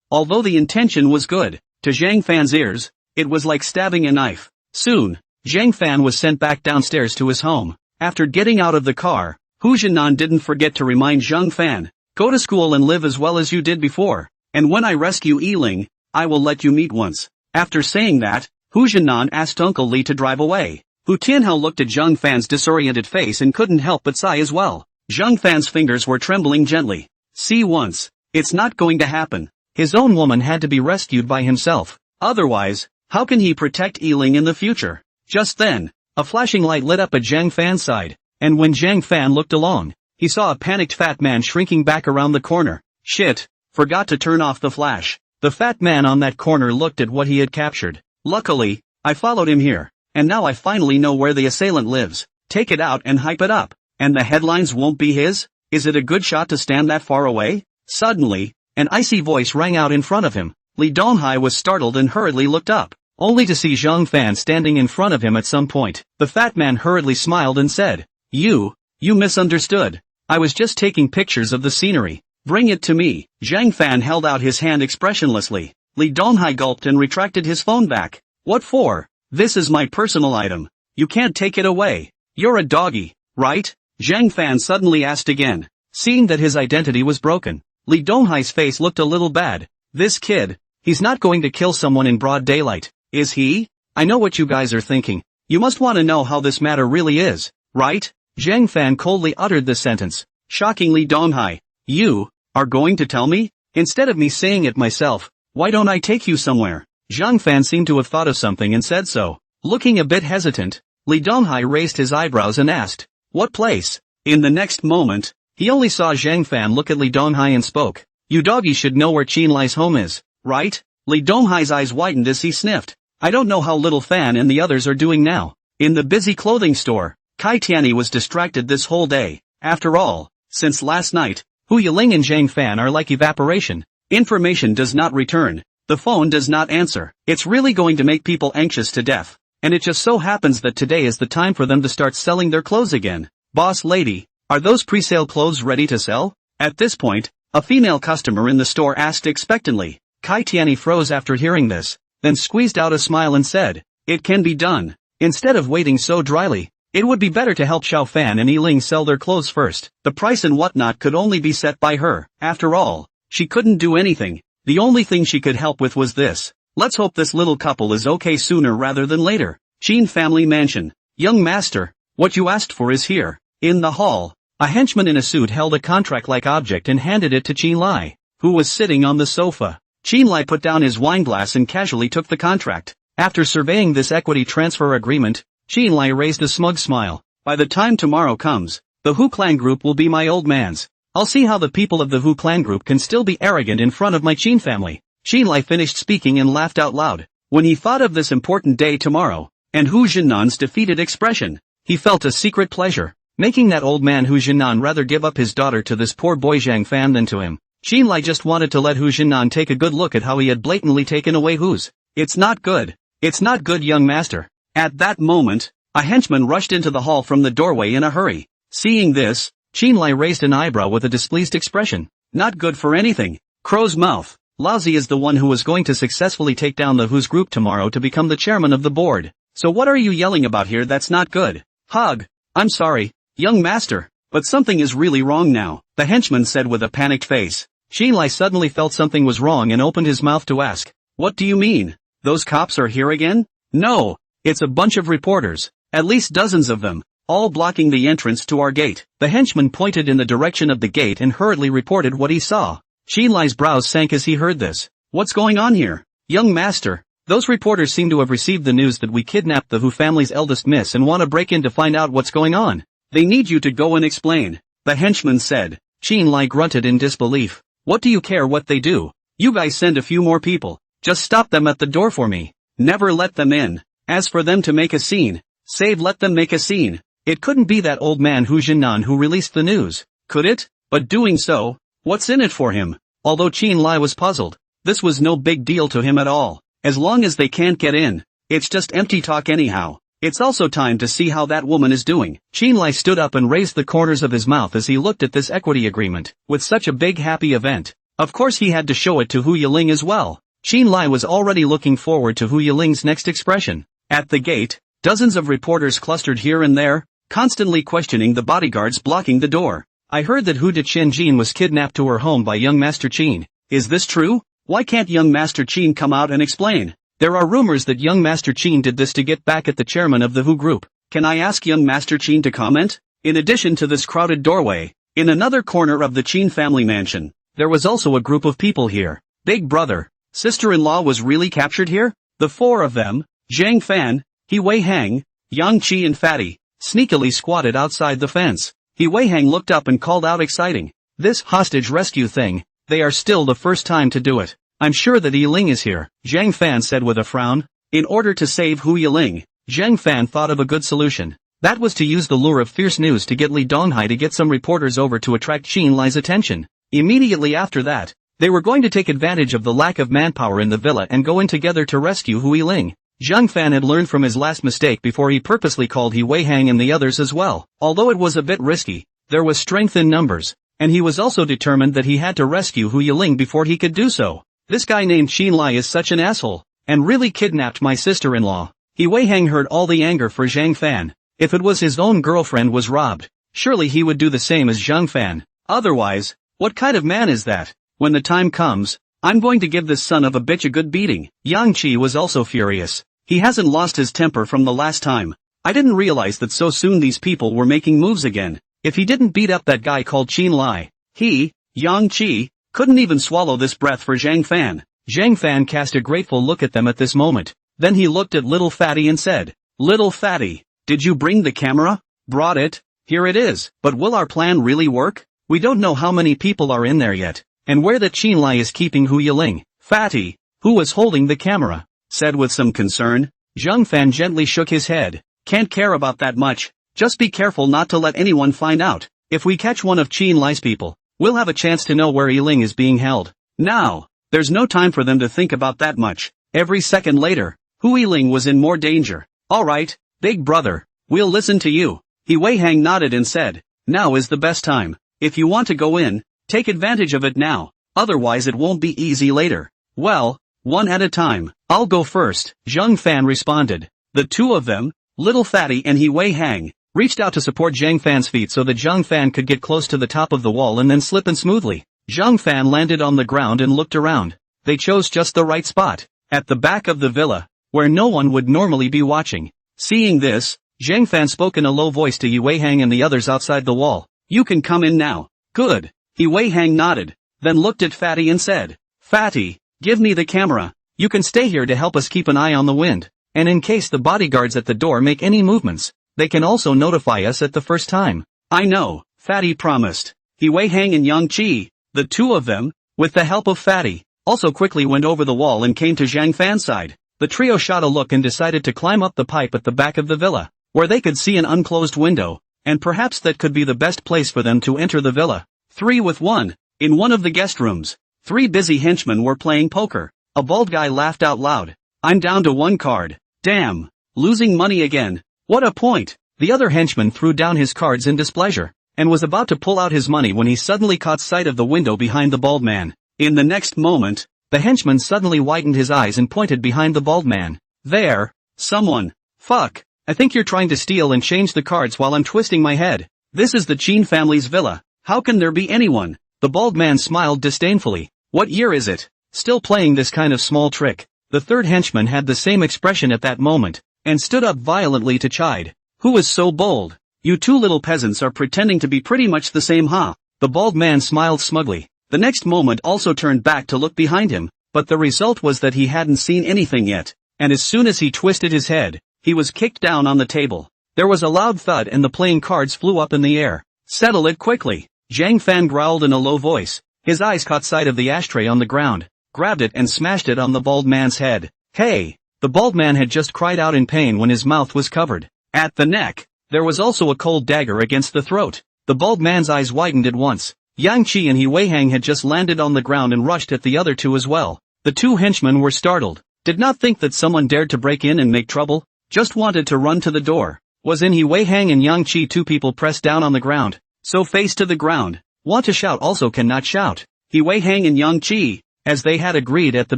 Although the intention was good, to Zhang Fan's ears, it was like stabbing a knife. Soon, Zhang Fan was sent back downstairs to his home. After getting out of the car, Hu Jinan didn't forget to remind Zhang Fan, go to school and live as well as you did before, and when I rescue Yiling, I will let you meet once. After saying that, Hu Jinan asked Uncle Li to drive away. Hu Tianhao looked at Zhang Fan's disoriented face and couldn't help but sigh as well. Zhang Fan's fingers were trembling gently. See once, it's not going to happen. His own woman had to be rescued by himself. Otherwise, how can he protect Yiling in the future? Just then, a flashing light lit up at Zhang Fan's side, and when Zhang Fan looked along, he saw a panicked fat man shrinking back around the corner. Shit, forgot to turn off the flash. The fat man on that corner looked at what he had captured. Luckily, I followed him here, and now I finally know where the assailant lives. Take it out and hype it up, and the headlines won't be his? Is it a good shot to stand that far away? Suddenly, an icy voice rang out in front of him. Li Donghai was startled and hurriedly looked up, only to see Zhang Fan standing in front of him at some point. The fat man hurriedly smiled and said, You misunderstood. I was just taking pictures of the scenery. Bring it to me. Zhang Fan held out his hand expressionlessly. Li Donghai gulped and retracted his phone back. What for? This is my personal item. You can't take it away. You're a doggy, right? Zhang Fan suddenly asked again. Seeing that his identity was broken, Li Donghai's face looked a little bad. This kid, he's not going to kill someone in broad daylight, is he? I know what you guys are thinking. You must want to know how this matter really is, right? Zhang Fan coldly uttered this sentence, shocking Li Donghai. You are going to tell me? Instead of me saying it myself, Why don't I take you somewhere? Zhang Fan seemed to have thought of something and said so. Looking a bit hesitant, Li Donghai raised his eyebrows and asked, what place? In the next moment, he only saw Zhang Fan look at Li Donghai and spoke. You doggy should know where Qin Lai's home is, right? Li Donghai's eyes widened as he sniffed. I don't know how little Fan and the others are doing now. In the busy clothing store, Kai Tianyi was distracted this whole day. After all, since last night, Hu Yiling and Zhang Fan are like evaporation. Information does not return. The phone does not answer. It's really going to make people anxious to death. And it just so happens that today is the time for them to start selling their clothes again. Boss lady, are those pre-sale clothes ready to sell? At this point, a female customer in the store asked expectantly. Kai Tianyi froze after hearing this, then squeezed out a smile and said, it can be done. Instead of waiting so dryly, it would be better to help Xiao Fan and Yiling sell their clothes first. The price and whatnot could only be set by her. After all, she couldn't do anything. The only thing she could help with was this. Let's hope this little couple is okay sooner rather than later. Qin family mansion. Young master, what you asked for is here. In the hall, a henchman in a suit held a contract-like object and handed it to Qin Lai, who was sitting on the sofa. Qin Lai put down his wineglass and casually took the contract. After surveying this equity transfer agreement, Qin Lai raised a smug smile. By the time tomorrow comes, the Hu clan group will be my old man's. I'll see how the people of the Hu clan group can still be arrogant in front of my Qin family. Qin Lai finished speaking and laughed out loud. When he thought of this important day tomorrow, and Hu Jinnan's defeated expression, he felt a secret pleasure, making that old man Hu Jinnan rather give up his daughter to this poor boy Zhang Fan than to him. Qin Lai just wanted to let Hu Jinnan take a good look at how he had blatantly taken away Hu's. It's not good. It's not good, young master. At that moment, a henchman rushed into the hall from the doorway in a hurry. Seeing this, Qin Lai raised an eyebrow with a displeased expression. Not good for anything. Crow's mouth. Laozi is the one who was going to successfully take down the Who's group tomorrow to become the chairman of the board. So what are you yelling about here that's not good? Hug. I'm sorry, young master, but something is really wrong now, the henchman said with a panicked face. Qin Lai suddenly felt something was wrong and opened his mouth to ask, what do you mean? Those cops are here again? No, it's a bunch of reporters, at least dozens of them, all blocking the entrance to our gate. The henchman pointed in the direction of the gate and hurriedly reported what he saw. Qin Lai's brows sank as he heard this. What's going on here? Young master, those reporters seem to have received the news that we kidnapped the Hu family's eldest miss and want to break in to find out what's going on. They need you to go and explain, the henchman said. Qin Lai grunted in disbelief. What do you care what they do? You guys send a few more people. Just stop them at the door for me. Never let them in. As for them to make a scene, let them make a scene. It couldn't be that old man Hu Jinnan who released the news, could it? But doing so, what's in it for him? Although Qin Lai was puzzled, this was no big deal to him at all. As long as they can't get in, it's just empty talk anyhow. It's also time to see how that woman is doing. Qin Lai stood up and raised the corners of his mouth as he looked at this equity agreement. With such a big happy event, of course he had to show it to Hu Yiling as well. Qin Lai was already looking forward to Hu Yiling's next expression. At the gate, dozens of reporters clustered here and there, constantly questioning the bodyguards blocking the door. I heard that Hu de Qianjin was kidnapped to her home by young Master Qin. Is this true? Why can't young Master Qin come out and explain? There are rumors that young Master Qin did this to get back at the chairman of the Hu group. Can I ask young Master Qin to comment? In addition to this crowded doorway, in another corner of the Qin family mansion, there was also a group of people here. Big brother, sister-in-law was really captured here? The four of them, Zhang Fan, He Wei Hang, Yang Qi and Fatty, sneakily squatted outside the fence. He Wei Hang looked up and called out exciting. This hostage rescue thing, they are still the first time to do it. I'm sure that Yiling is here, Zhang Fan said with a frown. In order to save Hu Yiling, Zhang Fan thought of a good solution. That was to use the lure of fierce news to get Li Donghai to get some reporters over to attract Qin Lai's attention. Immediately after that, they were going to take advantage of the lack of manpower in the villa and go in together to rescue Hu Yiling. Zhang Fan had learned from his last mistake before he purposely called He Wei Hang and the others as well. Although it was a bit risky, there was strength in numbers, and he was also determined that he had to rescue Hu Yiling before he could do so. This guy named Qin Lai is such an asshole, and really kidnapped my sister-in-law. He Wei Hang heard all the anger for Zhang Fan. If it was his own girlfriend was robbed, surely he would do the same as Zhang Fan. Otherwise, what kind of man is that? When the time comes, I'm going to give this son of a bitch a good beating. Yang Qi was also furious. He hasn't lost his temper from the last time. I didn't realize that so soon these people were making moves again. If he didn't beat up that guy called Qin Lai, Yang Qi, couldn't even swallow this breath for Zhang Fan. Zhang Fan cast a grateful look at them at this moment. Then he looked at Little Fatty and said, "Little Fatty, did you bring the camera?" "Brought it. Here it is. But will our plan really work? We don't know how many people are in there yet, and where the Qinlai is keeping Hu Yiling." Fatty, who was holding the camera, said with some concern. Zhang Fan gently shook his head. "Can't care about that much. Just be careful not to let anyone find out. If we catch one of Qinlai's people, we'll have a chance to know where Yiling is being held. Now, there's no time for them to think about that much." Every second later, Hu Yiling was in more danger. "Alright, big brother, we'll listen to you." He Wei Hang nodded and said, "Now is the best time. If you want to go in, take advantage of it now, otherwise it won't be easy later." "Well, one at a time. I'll go first," Zhang Fan responded. The two of them, Little Fatty and He Wei Hang, reached out to support Zhang Fan's feet so that Zhang Fan could get close to the top of the wall and then slip in smoothly. Zhang Fan landed on the ground and looked around. They chose just the right spot, at the back of the villa, where no one would normally be watching. Seeing this, Zhang Fan spoke in a low voice to Yi Wei Hang and the others outside the wall. "You can come in now." "Good." Yi Wei Hang nodded, then looked at Fatty and said, "Fatty, give me the camera. You can stay here to help us keep an eye on the wind, and in case the bodyguards at the door make any movements, they can also notify us at the first time." "I know," Fatty promised. Yi Wei Hang and Yang Qi, the two of them, with the help of Fatty, also quickly went over the wall and came to Zhang Fan's side. The trio shot a look and decided to climb up the pipe at the back of the villa, where they could see an unclosed window, and perhaps that could be the best place for them to enter the villa. 3-1. In one of the guest rooms, 3 busy henchmen were playing poker. A bald guy laughed out loud. "I'm down to 1 card. Damn. Losing money again. What a point." The other henchman threw down his cards in displeasure, and was about to pull out his money when he suddenly caught sight of the window behind the bald man. In the next moment, the henchman suddenly widened his eyes and pointed behind the bald man. "There. Someone. Fuck. I think you're trying to steal and change the cards while I'm twisting my head. This is the Qin family's villa. How can there be anyone?" The bald man smiled disdainfully. "What year is it? Still playing this kind of small trick?" The third henchman had the same expression at that moment, and stood up violently to chide. "Who is so bold? You two little peasants are pretending to be pretty much the same, huh?" The bald man smiled smugly. The next moment also turned back to look behind him, but the result was that he hadn't seen anything yet, and as soon as he twisted his head, he was kicked down on the table. There was a loud thud and the playing cards flew up in the air. "Settle it quickly," Zhang Fan growled in a low voice. His eyes caught sight of the ashtray on the ground, grabbed it and smashed it on the bald man's head. "Hey!" The bald man had just cried out in pain when his mouth was covered. At the neck, there was also a cold dagger against the throat. The bald man's eyes widened at once. Yang Qi and He Wei Hang had just landed on the ground and rushed at the other two as well. The two henchmen were startled, did not think that someone dared to break in and make trouble, just wanted to run to the door. Was in He Wei Hang and Yang Qi, two people pressed down on the ground, so face to the ground. Want to shout also cannot shout. He Wei Hang and Yang Qi, as they had agreed at the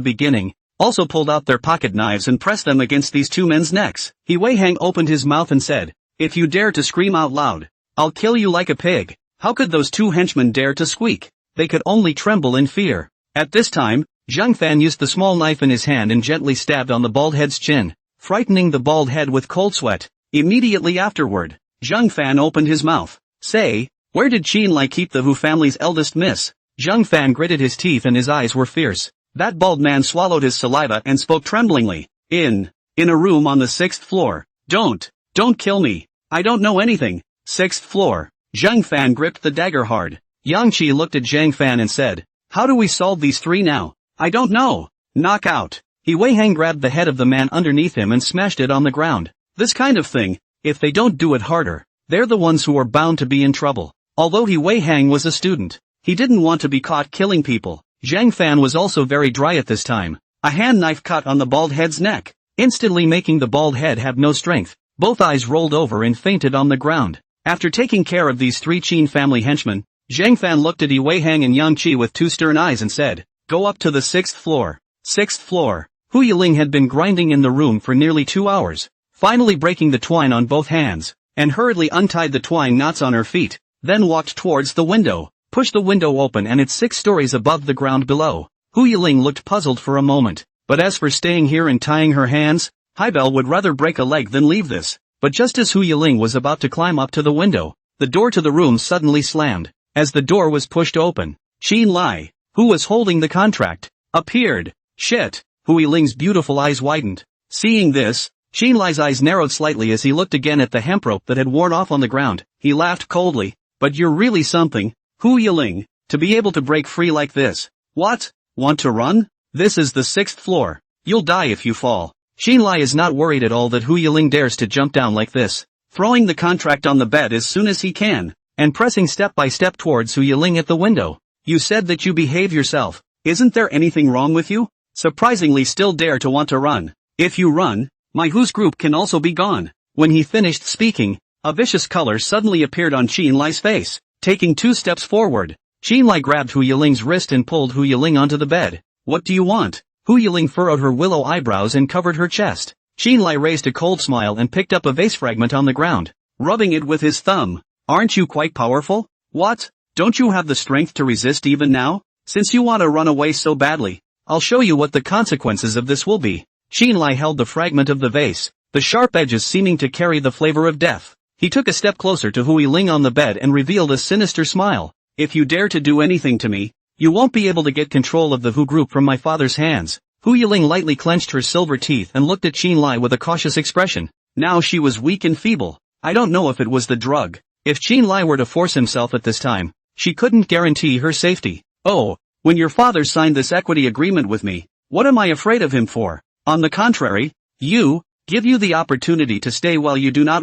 beginning, also pulled out their pocket knives and pressed them against these two men's necks. He Wei Hang opened his mouth and said, "If you dare to scream out loud, I'll kill you like a pig." How could those two henchmen dare to squeak? They could only tremble in fear. At this time, Zhang Fan used the small knife in his hand and gently stabbed on the bald head's chin, frightening the bald head with cold sweat. Immediately afterward, Zhang Fan opened his mouth. "Say, where did Qin Lai keep the Hu family's eldest miss?" Zhang Fan gritted his teeth and his eyes were fierce. That bald man swallowed his saliva and spoke tremblingly. In a room on the 6th floor. Don't kill me. I don't know anything." 6th floor. Zhang Fan gripped the dagger hard. Yang Qi looked at Zhang Fan and said, "How do we solve these three now?" "I don't know." "Knock out." He Wei Hang grabbed the head of the man underneath him and smashed it on the ground. This kind of thing, if they don't do it harder, they're the ones who are bound to be in trouble. Although He Wei Hang was a student, he didn't want to be caught killing people. Zhang Fan was also very dry at this time. A hand knife cut on the bald head's neck, instantly making the bald head have no strength. Both eyes rolled over and fainted on the ground. After taking care of these three Qin family henchmen, Zhang Fan looked at Yi Wei Hang and Yang Qi with two stern eyes and said, "Go up to the 6th floor." 6th floor. Hu Yiling had been grinding in the room for nearly 2 hours, finally breaking the twine on both hands, and hurriedly untied the twine knots on her feet, then walked towards the window, pushed the window open and it's 6 stories above the ground below. Hu Yiling looked puzzled for a moment, but as for staying here and tying her hands, Haibel would rather break a leg than leave this. But just as Hu Yiling was about to climb up to the window, the door to the room suddenly slammed. As the door was pushed open, Qin Lai, who was holding the contract, appeared. Shit. Hu Yiling's beautiful eyes widened. Seeing this, Qin Lai's eyes narrowed slightly as he looked again at the hemp rope that had worn off on the ground. He laughed coldly. But you're really something, Hu Yiling, to be able to break free like this. What? Want to run? This is the 6th floor. You'll die if you fall. Qin Lai is not worried at all that Hu Yiling dares to jump down like this. Throwing the contract on the bed as soon as he can, and pressing step by step towards Hu Yiling at the window. You said that you behave yourself. Isn't there anything wrong with you? Surprisingly still dare to want to run. If you run, my Hu's group can also be gone. When he finished speaking, a vicious color suddenly appeared on Qin Lai's face. Taking 2 steps forward, Qin Lai grabbed Hu Yiling's wrist and pulled Hu Yiling onto the bed. What do you want? Hu Yiling furrowed her willow eyebrows and covered her chest. Qin Lai raised a cold smile and picked up a vase fragment on the ground, rubbing it with his thumb. Aren't you quite powerful? What? Don't you have the strength to resist even now? Since you want to run away so badly, I'll show you what the consequences of this will be. Qin Lai held the fragment of the vase, the sharp edges seeming to carry the flavor of death. He took a step closer to Hu Yiling on the bed and revealed a sinister smile. If you dare to do anything to me, you won't be able to get control of the Hu group from my father's hands. Hu Yiling lightly clenched her silver teeth and looked at Qin Lai with a cautious expression. Now she was weak and feeble. I don't know if it was the drug. If Qin Lai were to force himself at this time, she couldn't guarantee her safety. Oh, when your father signed this equity agreement with me, what am I afraid of him for? On the contrary, give you the opportunity to stay while you do not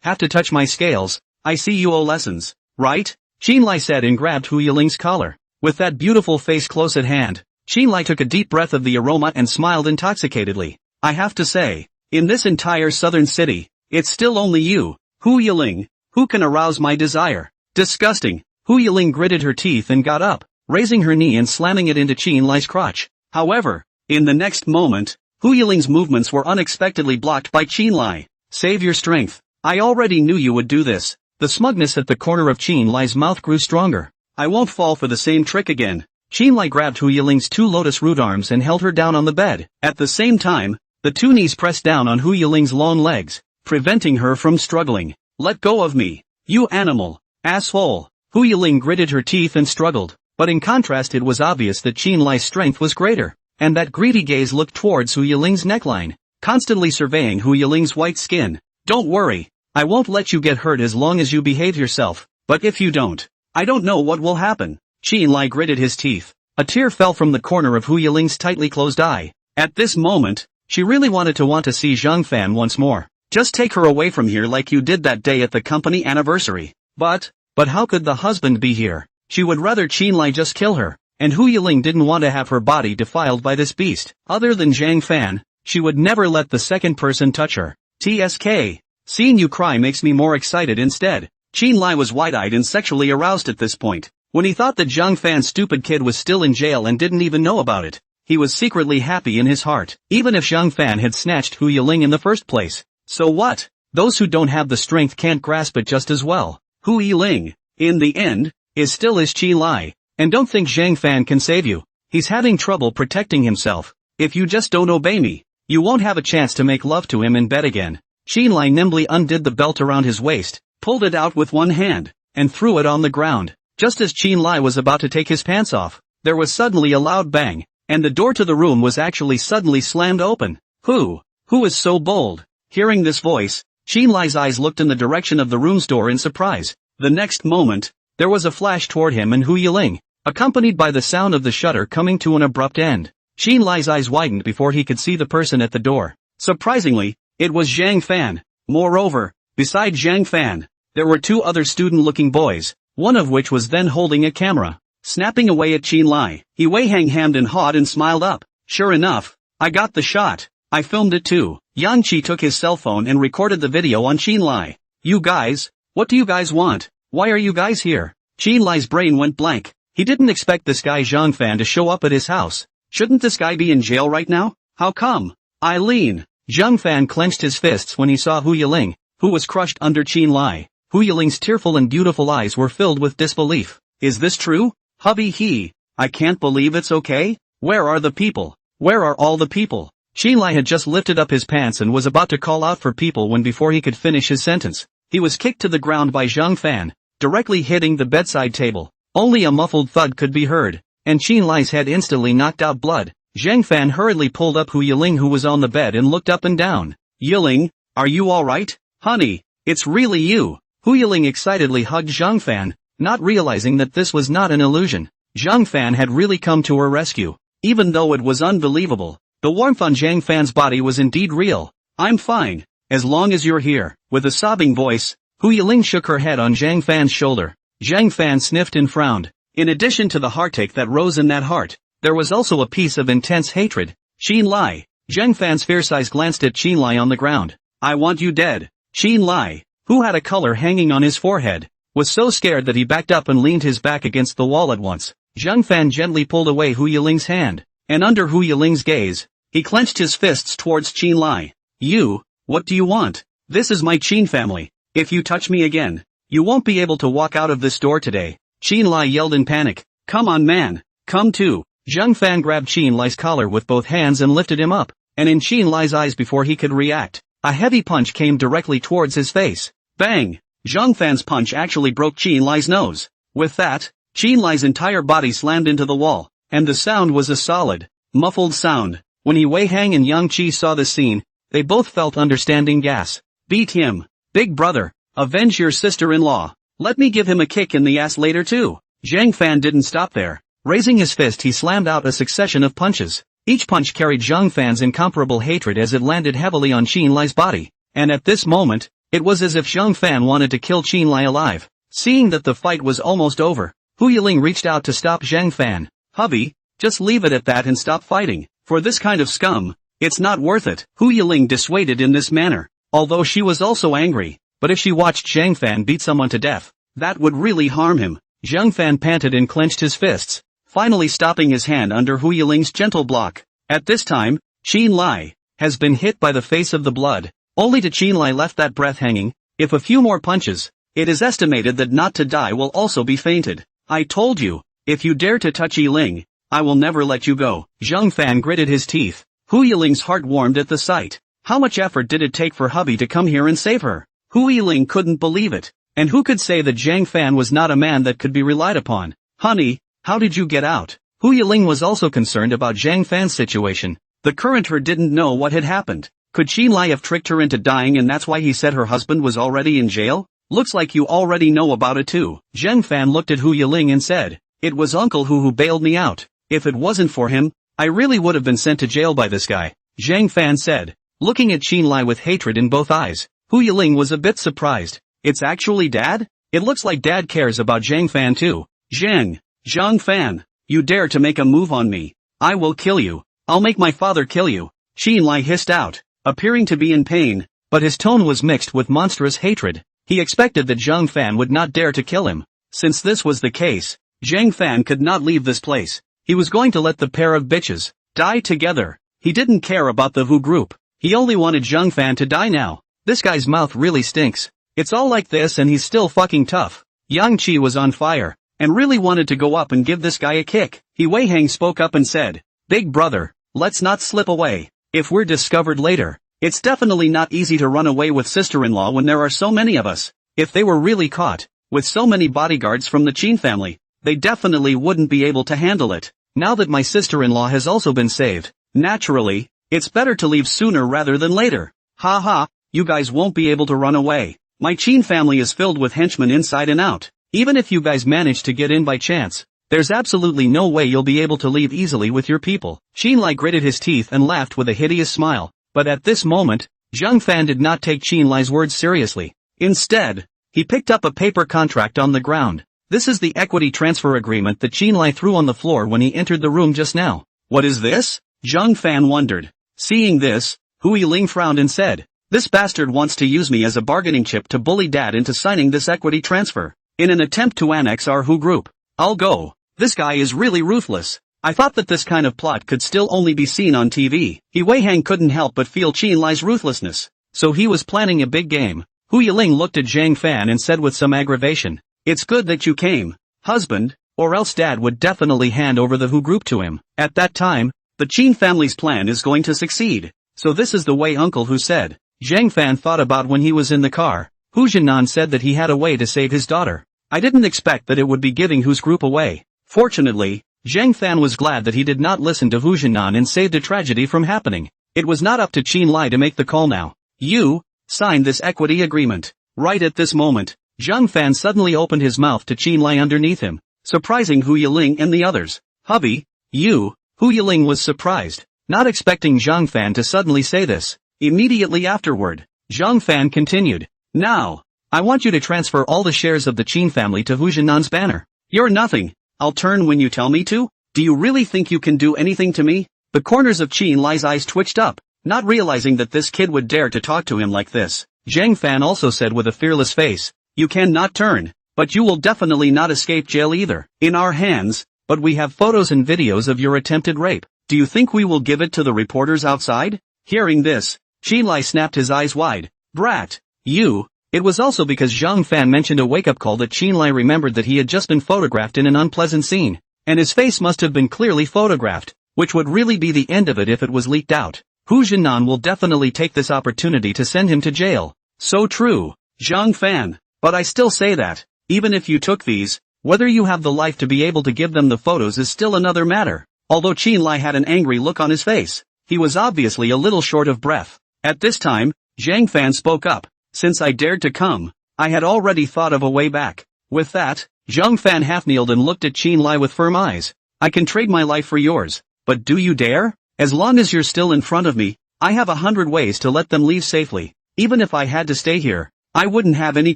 have to touch my scales. I see you owe lessons, right? Qin Lai said and grabbed Hu Yiling's collar. With that beautiful face close at hand, Qin Lai took a deep breath of the aroma and smiled intoxicatedly. I have to say, in this entire southern city, it's still only you, Hu Yiling, who can arouse my desire. Disgusting. Hu Yiling gritted her teeth and got up, raising her knee and slamming it into Qin Lai's crotch. However, in the next moment, Hu Yiling's movements were unexpectedly blocked by Qin Lai. Save your strength. I already knew you would do this. The smugness at the corner of Qin Lai's mouth grew stronger. I won't fall for the same trick again. Qin Lai grabbed Hu Yiling's 2 lotus root arms and held her down on the bed. At the same time, the 2 knees pressed down on Hu Yiling's long legs, preventing her from struggling. Let go of me, you animal, asshole. Hu Yiling gritted her teeth and struggled, but in contrast it was obvious that Qin Lai's strength was greater, and that greedy gaze looked towards Hu Yiling's neckline, constantly surveying Hu Yiling's white skin. Don't worry, I won't let you get hurt as long as you behave yourself, but if you don't, I don't know what will happen. Qin Lai gritted his teeth. A tear fell from the corner of Hu Yiling's tightly closed eye. At this moment, she really wanted to see Zhang Fan once more. Just take her away from here like you did that day at the company anniversary. But how could the husband be here? She would rather Qin Lai just kill her, and Hu Yiling didn't want to have her body defiled by this beast. Other than Zhang Fan, she would never let the second person touch her. TSK. Seeing you cry makes me more excited instead. Qin Lai was wide-eyed and sexually aroused at this point. When he thought that Zhang Fan's stupid kid was still in jail and didn't even know about it, he was secretly happy in his heart, even if Zhang Fan had snatched Hu Yiling in the first place. So what? Those who don't have the strength can't grasp it just as well. Hu Yiling, in the end, is still his Qin Lai, and don't think Zhang Fan can save you. He's having trouble protecting himself. If you just don't obey me, you won't have a chance to make love to him in bed again. Qin Lai nimbly undid the belt around his waist, pulled it out with one hand, and threw it on the ground. Just as Qin Lai was about to take his pants off, there was suddenly a loud bang, and the door to the room was actually suddenly slammed open. Who is so bold? Hearing this voice, Qin Lai's eyes looked in the direction of the room's door in surprise. The next moment, there was a flash toward him and Hu Yiling, accompanied by the sound of the shutter coming to an abrupt end. Qin Lai's eyes widened before he could see the person at the door. Surprisingly, it was Zhang Fan. Moreover, beside Zhang Fan, there were 2 other student-looking boys, one of which was then holding a camera, snapping away at Qin Lai. He hammed and hawed and smiled up. Sure enough, I got the shot. I filmed it too. Yang Qi took his cell phone and recorded the video on Qin Lai. You guys, what do you guys want? Why are you guys here? Qin Lai's brain went blank. He didn't expect this guy Zhang Fan to show up at his house. Shouldn't this guy be in jail right now? How come? Eileen. Zhang Fan clenched his fists when he saw Hu Yiling, who was crushed under Qin Lai. Hu Yiling's tearful and beautiful eyes were filled with disbelief. Is this true? Hubby I can't believe it's okay? Where are the people? Where are all the people? Qin Lai had just lifted up his pants and was about to call out for people when before he could finish his sentence, he was kicked to the ground by Zhang Fan, directly hitting the bedside table. Only a muffled thud could be heard, and Qin Lai's head instantly knocked out blood. Zhang Fan hurriedly pulled up Hu Yiling, who was on the bed, and looked up and down. Yiling, are you alright? Honey, it's really you. Hu Yiling excitedly hugged Zhang Fan, not realizing that this was not an illusion. Zhang Fan had really come to her rescue. Even though it was unbelievable, the warmth on Zhang Fan's body was indeed real. I'm fine, as long as you're here. With a sobbing voice, Hu Yiling shook her head on Zhang Fan's shoulder. Zhang Fan sniffed and frowned. In addition to the heartache that rose in that heart, there was also a piece of intense hatred. Xin Lai. Zhang Fan's fierce eyes glanced at Xin Lai on the ground. I want you dead. Xin Lai, who had a color hanging on his forehead, was so scared that he backed up and leaned his back against the wall at once. Zhang Fan gently pulled away Hu Yiling's hand, and under Hu Yiling's gaze, he clenched his fists towards Xin Lai. You, what do you want? This is my Qin family. If you touch me again, you won't be able to walk out of this door today. Xin Lai yelled in panic. Come on, man, come too. Zhang Fan grabbed Xin Lai's collar with both hands and lifted him up, and in Xin Lai's eyes, before he could react, a heavy punch came directly towards his face. Bang! Zhang Fan's punch actually broke Xin Lai's nose. With that, Xin Lai's entire body slammed into the wall, and the sound was a solid, muffled sound. When He Wei Hang and Yang Qi saw the scene, they both felt understanding gas. Beat him, big brother, avenge your sister-in-law. Let me give him a kick in the ass later too. Zhang Fan didn't stop there. Raising his fist, he slammed out a succession of punches. Each punch carried Zhang Fan's incomparable hatred as it landed heavily on Xin Lai's body, and at this moment, it was as if Zhang Fan wanted to kill Xin Lai alive. Seeing that the fight was almost over, Hu Yiling reached out to stop Zhang Fan. Hubby, just leave it at that and stop fighting. For this kind of scum, it's not worth it. Hu Yiling dissuaded in this manner, although she was also angry. But if she watched Zhang Fan beat someone to death, that would really harm him. Zhang Fan panted and clenched his fists, finally stopping his hand under Hu Yiling's gentle block. At this time, Xin Lai has been hit by the face of the blood. Only to Xin Lai left that breath hanging. If a few more punches, it is estimated that Not to Die will also be fainted. I told you, if you dare to touch Yiling, I will never let you go. Zhang Fan gritted his teeth. Hu Yiling's heart warmed at the sight. How much effort did it take for hubby to come here and save her? Hu Yiling couldn't believe it. And who could say that Zhang Fan was not a man that could be relied upon? Honey, how did you get out? Hu Yiling was also concerned about Zhang Fan's situation. The current her didn't know what had happened. Could Xin Lai have tricked her into dying, and that's why he said her husband was already in jail? Looks like you already know about it too. Zhang Fan looked at Hu Yiling and said, it was Uncle Hu who bailed me out. If it wasn't for him, I really would have been sent to jail by this guy. Zhang Fan said, looking at Xin Lai with hatred in both eyes. Hu Yiling was a bit surprised. It's actually Dad? It looks like Dad cares about Zhang Fan too. Zhang Fan, you dare to make a move on me, I will kill you. I'll make my father kill you. Xin Lai hissed out, appearing to be in pain, but his tone was mixed with monstrous hatred. He expected that Zhang Fan would not dare to kill him. Since this was the case, Zhang Fan could not leave this place. He was going to let the pair of bitches die together. He didn't care about the Hu group. He only wanted Zhang Fan to die now. This guy's mouth really stinks. It's all like this and he's still fucking tough. Yang Qi was on fire, and really wanted to go up and give this guy a kick. He Wei Hang spoke up and said, big brother, let's not slip away. If we're discovered later, it's definitely not easy to run away with sister-in-law when there are so many of us. If they were really caught, with so many bodyguards from the Qin family, they definitely wouldn't be able to handle it. Now that my sister-in-law has also been saved, naturally, it's better to leave sooner rather than later. Ha ha, you guys won't be able to run away. My Qin family is filled with henchmen inside and out. Even if you guys manage to get in by chance, there's absolutely no way you'll be able to leave easily with your people. Xin Lai gritted his teeth and laughed with a hideous smile. But at this moment, Zhang Fan did not take Xin Lai's words seriously. Instead, he picked up a paper contract on the ground. This is the equity transfer agreement that Xin Lai threw on the floor when he entered the room just now. What is this? Zhang Fan wondered. Seeing this, Hu Yiling frowned and said, this bastard wants to use me as a bargaining chip to bully Dad into signing this equity transfer, in an attempt to annex our Hu group. I'll go. This guy is really ruthless. I thought that this kind of plot could still only be seen on TV. He Wei Hang couldn't help but feel Xin Lai's ruthlessness. So he was planning a big game. Hu Yiling looked at Zhang Fan and said with some aggravation, it's good that you came, husband, or else Dad would definitely hand over the Hu group to him. At that time, the Qin family's plan is going to succeed. So this is the way Uncle Hu said. Zhang Fan thought about when he was in the car. Hu Jinan said that he had a way to save his daughter. I didn't expect that it would be giving Hu's group away. Fortunately, Zhang Fan was glad that he did not listen to Hu Jinan and saved a tragedy from happening. It was not up to Qin Lai to make the call now. You, sign this equity agreement. Right at this moment, Zhang Fan suddenly opened his mouth to Qin Lai underneath him, surprising Hu Yiling and the others. Hubby, you, Hu Yiling was surprised, not expecting Zhang Fan to suddenly say this. Immediately afterward, Zhang Fan continued. Now, I want you to transfer all the shares of the Qin family to Hu Jinan's banner. You're nothing. I'll turn when you tell me to? Do you really think you can do anything to me? The corners of Qin Lai's eyes twitched up, not realizing that this kid would dare to talk to him like this. Zhang Fan also said with a fearless face, you can not turn, but you will definitely not escape jail either. In our hands, but we have photos and videos of your attempted rape. Do you think we will give it to the reporters outside? Hearing this, Qin Lai snapped his eyes wide. Brat, you. It was also because Zhang Fan mentioned a wake-up call that Qin Lai remembered that he had just been photographed in an unpleasant scene, and his face must have been clearly photographed, which would really be the end of it if it was leaked out. Hu Jinan will definitely take this opportunity to send him to jail. So true, Zhang Fan. But I still say that, even if you took these, whether you have the life to be able to give them the photos is still another matter. Although Qin Lai had an angry look on his face, he was obviously a little short of breath. At this time, Zhang Fan spoke up. Since I dared to come, I had already thought of a way back. With that, Zhang Fan half-kneeled and looked at Qin Lai with firm eyes. I can trade my life for yours, but do you dare? As long as you're still in front of me, I have 100 ways to let them leave safely. Even if I had to stay here, I wouldn't have any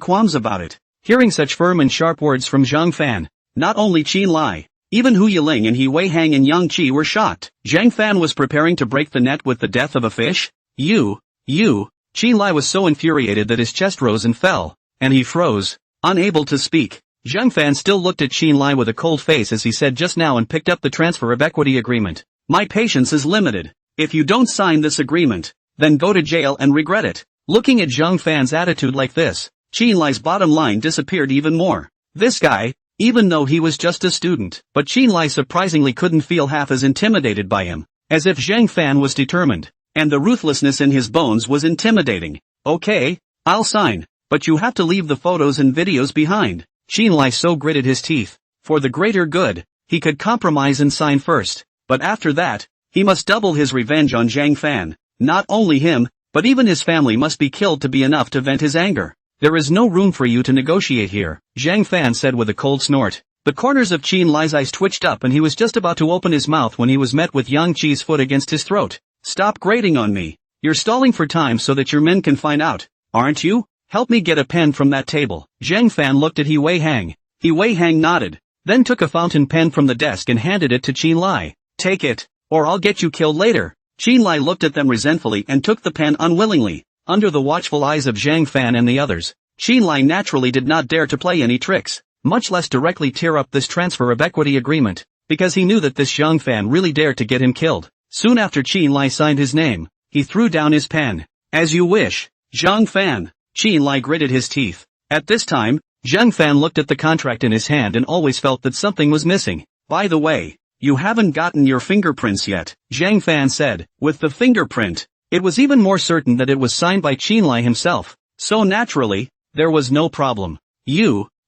qualms about it. Hearing such firm and sharp words from Zhang Fan, not only Qin Lai, even Hu Yiling and He Wei Hang and Yang Qi were shocked. Zhang Fan was preparing to break the net with the death of a fish? You. Qin Lai was so infuriated that his chest rose and fell, and he froze, unable to speak. Zhang Fan still looked at Qin Lai with a cold face as he said just now and picked up the transfer of equity agreement. My patience is limited. If you don't sign this agreement, then go to jail and regret it. Looking at Zhang Fan's attitude like this, Qin Lai's bottom line disappeared even more. This guy, even though he was just a student, but Qin Lai surprisingly couldn't feel half as intimidated by him, as if Zhang Fan was determined. And the ruthlessness in his bones was intimidating. Okay, I'll sign, but you have to leave the photos and videos behind. Qin Lai so gritted his teeth. For the greater good, he could compromise and sign first, but after that, he must double his revenge on Zhang Fan. Not only him, but even his family must be killed to be enough to vent his anger. There is no room for you to negotiate here, Zhang Fan said with a cold snort. The corners of Qin Lai's eyes twitched up and he was just about to open his mouth when he was met with Yang Qi's foot against his throat. Stop grating on me. You're stalling for time so that your men can find out, aren't you? Help me get a pen from that table. Zhang Fan looked at He Wei Hang. He Wei Hang nodded, then took a fountain pen from the desk and handed it to Qin Lai. Take it, or I'll get you killed later. Qin Lai looked at them resentfully and took the pen unwillingly. Under the watchful eyes of Zhang Fan and the others, Qin Lai naturally did not dare to play any tricks, much less directly tear up this transfer of equity agreement, because he knew that this Zhang Fan really dared to get him killed. Soon after Qin Lai signed his name, he threw down his pen. As you wish, Zhang Fan. Qin Lai gritted his teeth. At this time, Zhang Fan looked at the contract in his hand and always felt that something was missing. By the way, you haven't gotten your fingerprints yet, Zhang Fan said. With the fingerprint, it was even more certain that it was signed by Qin Lai himself. So naturally, there was no problem.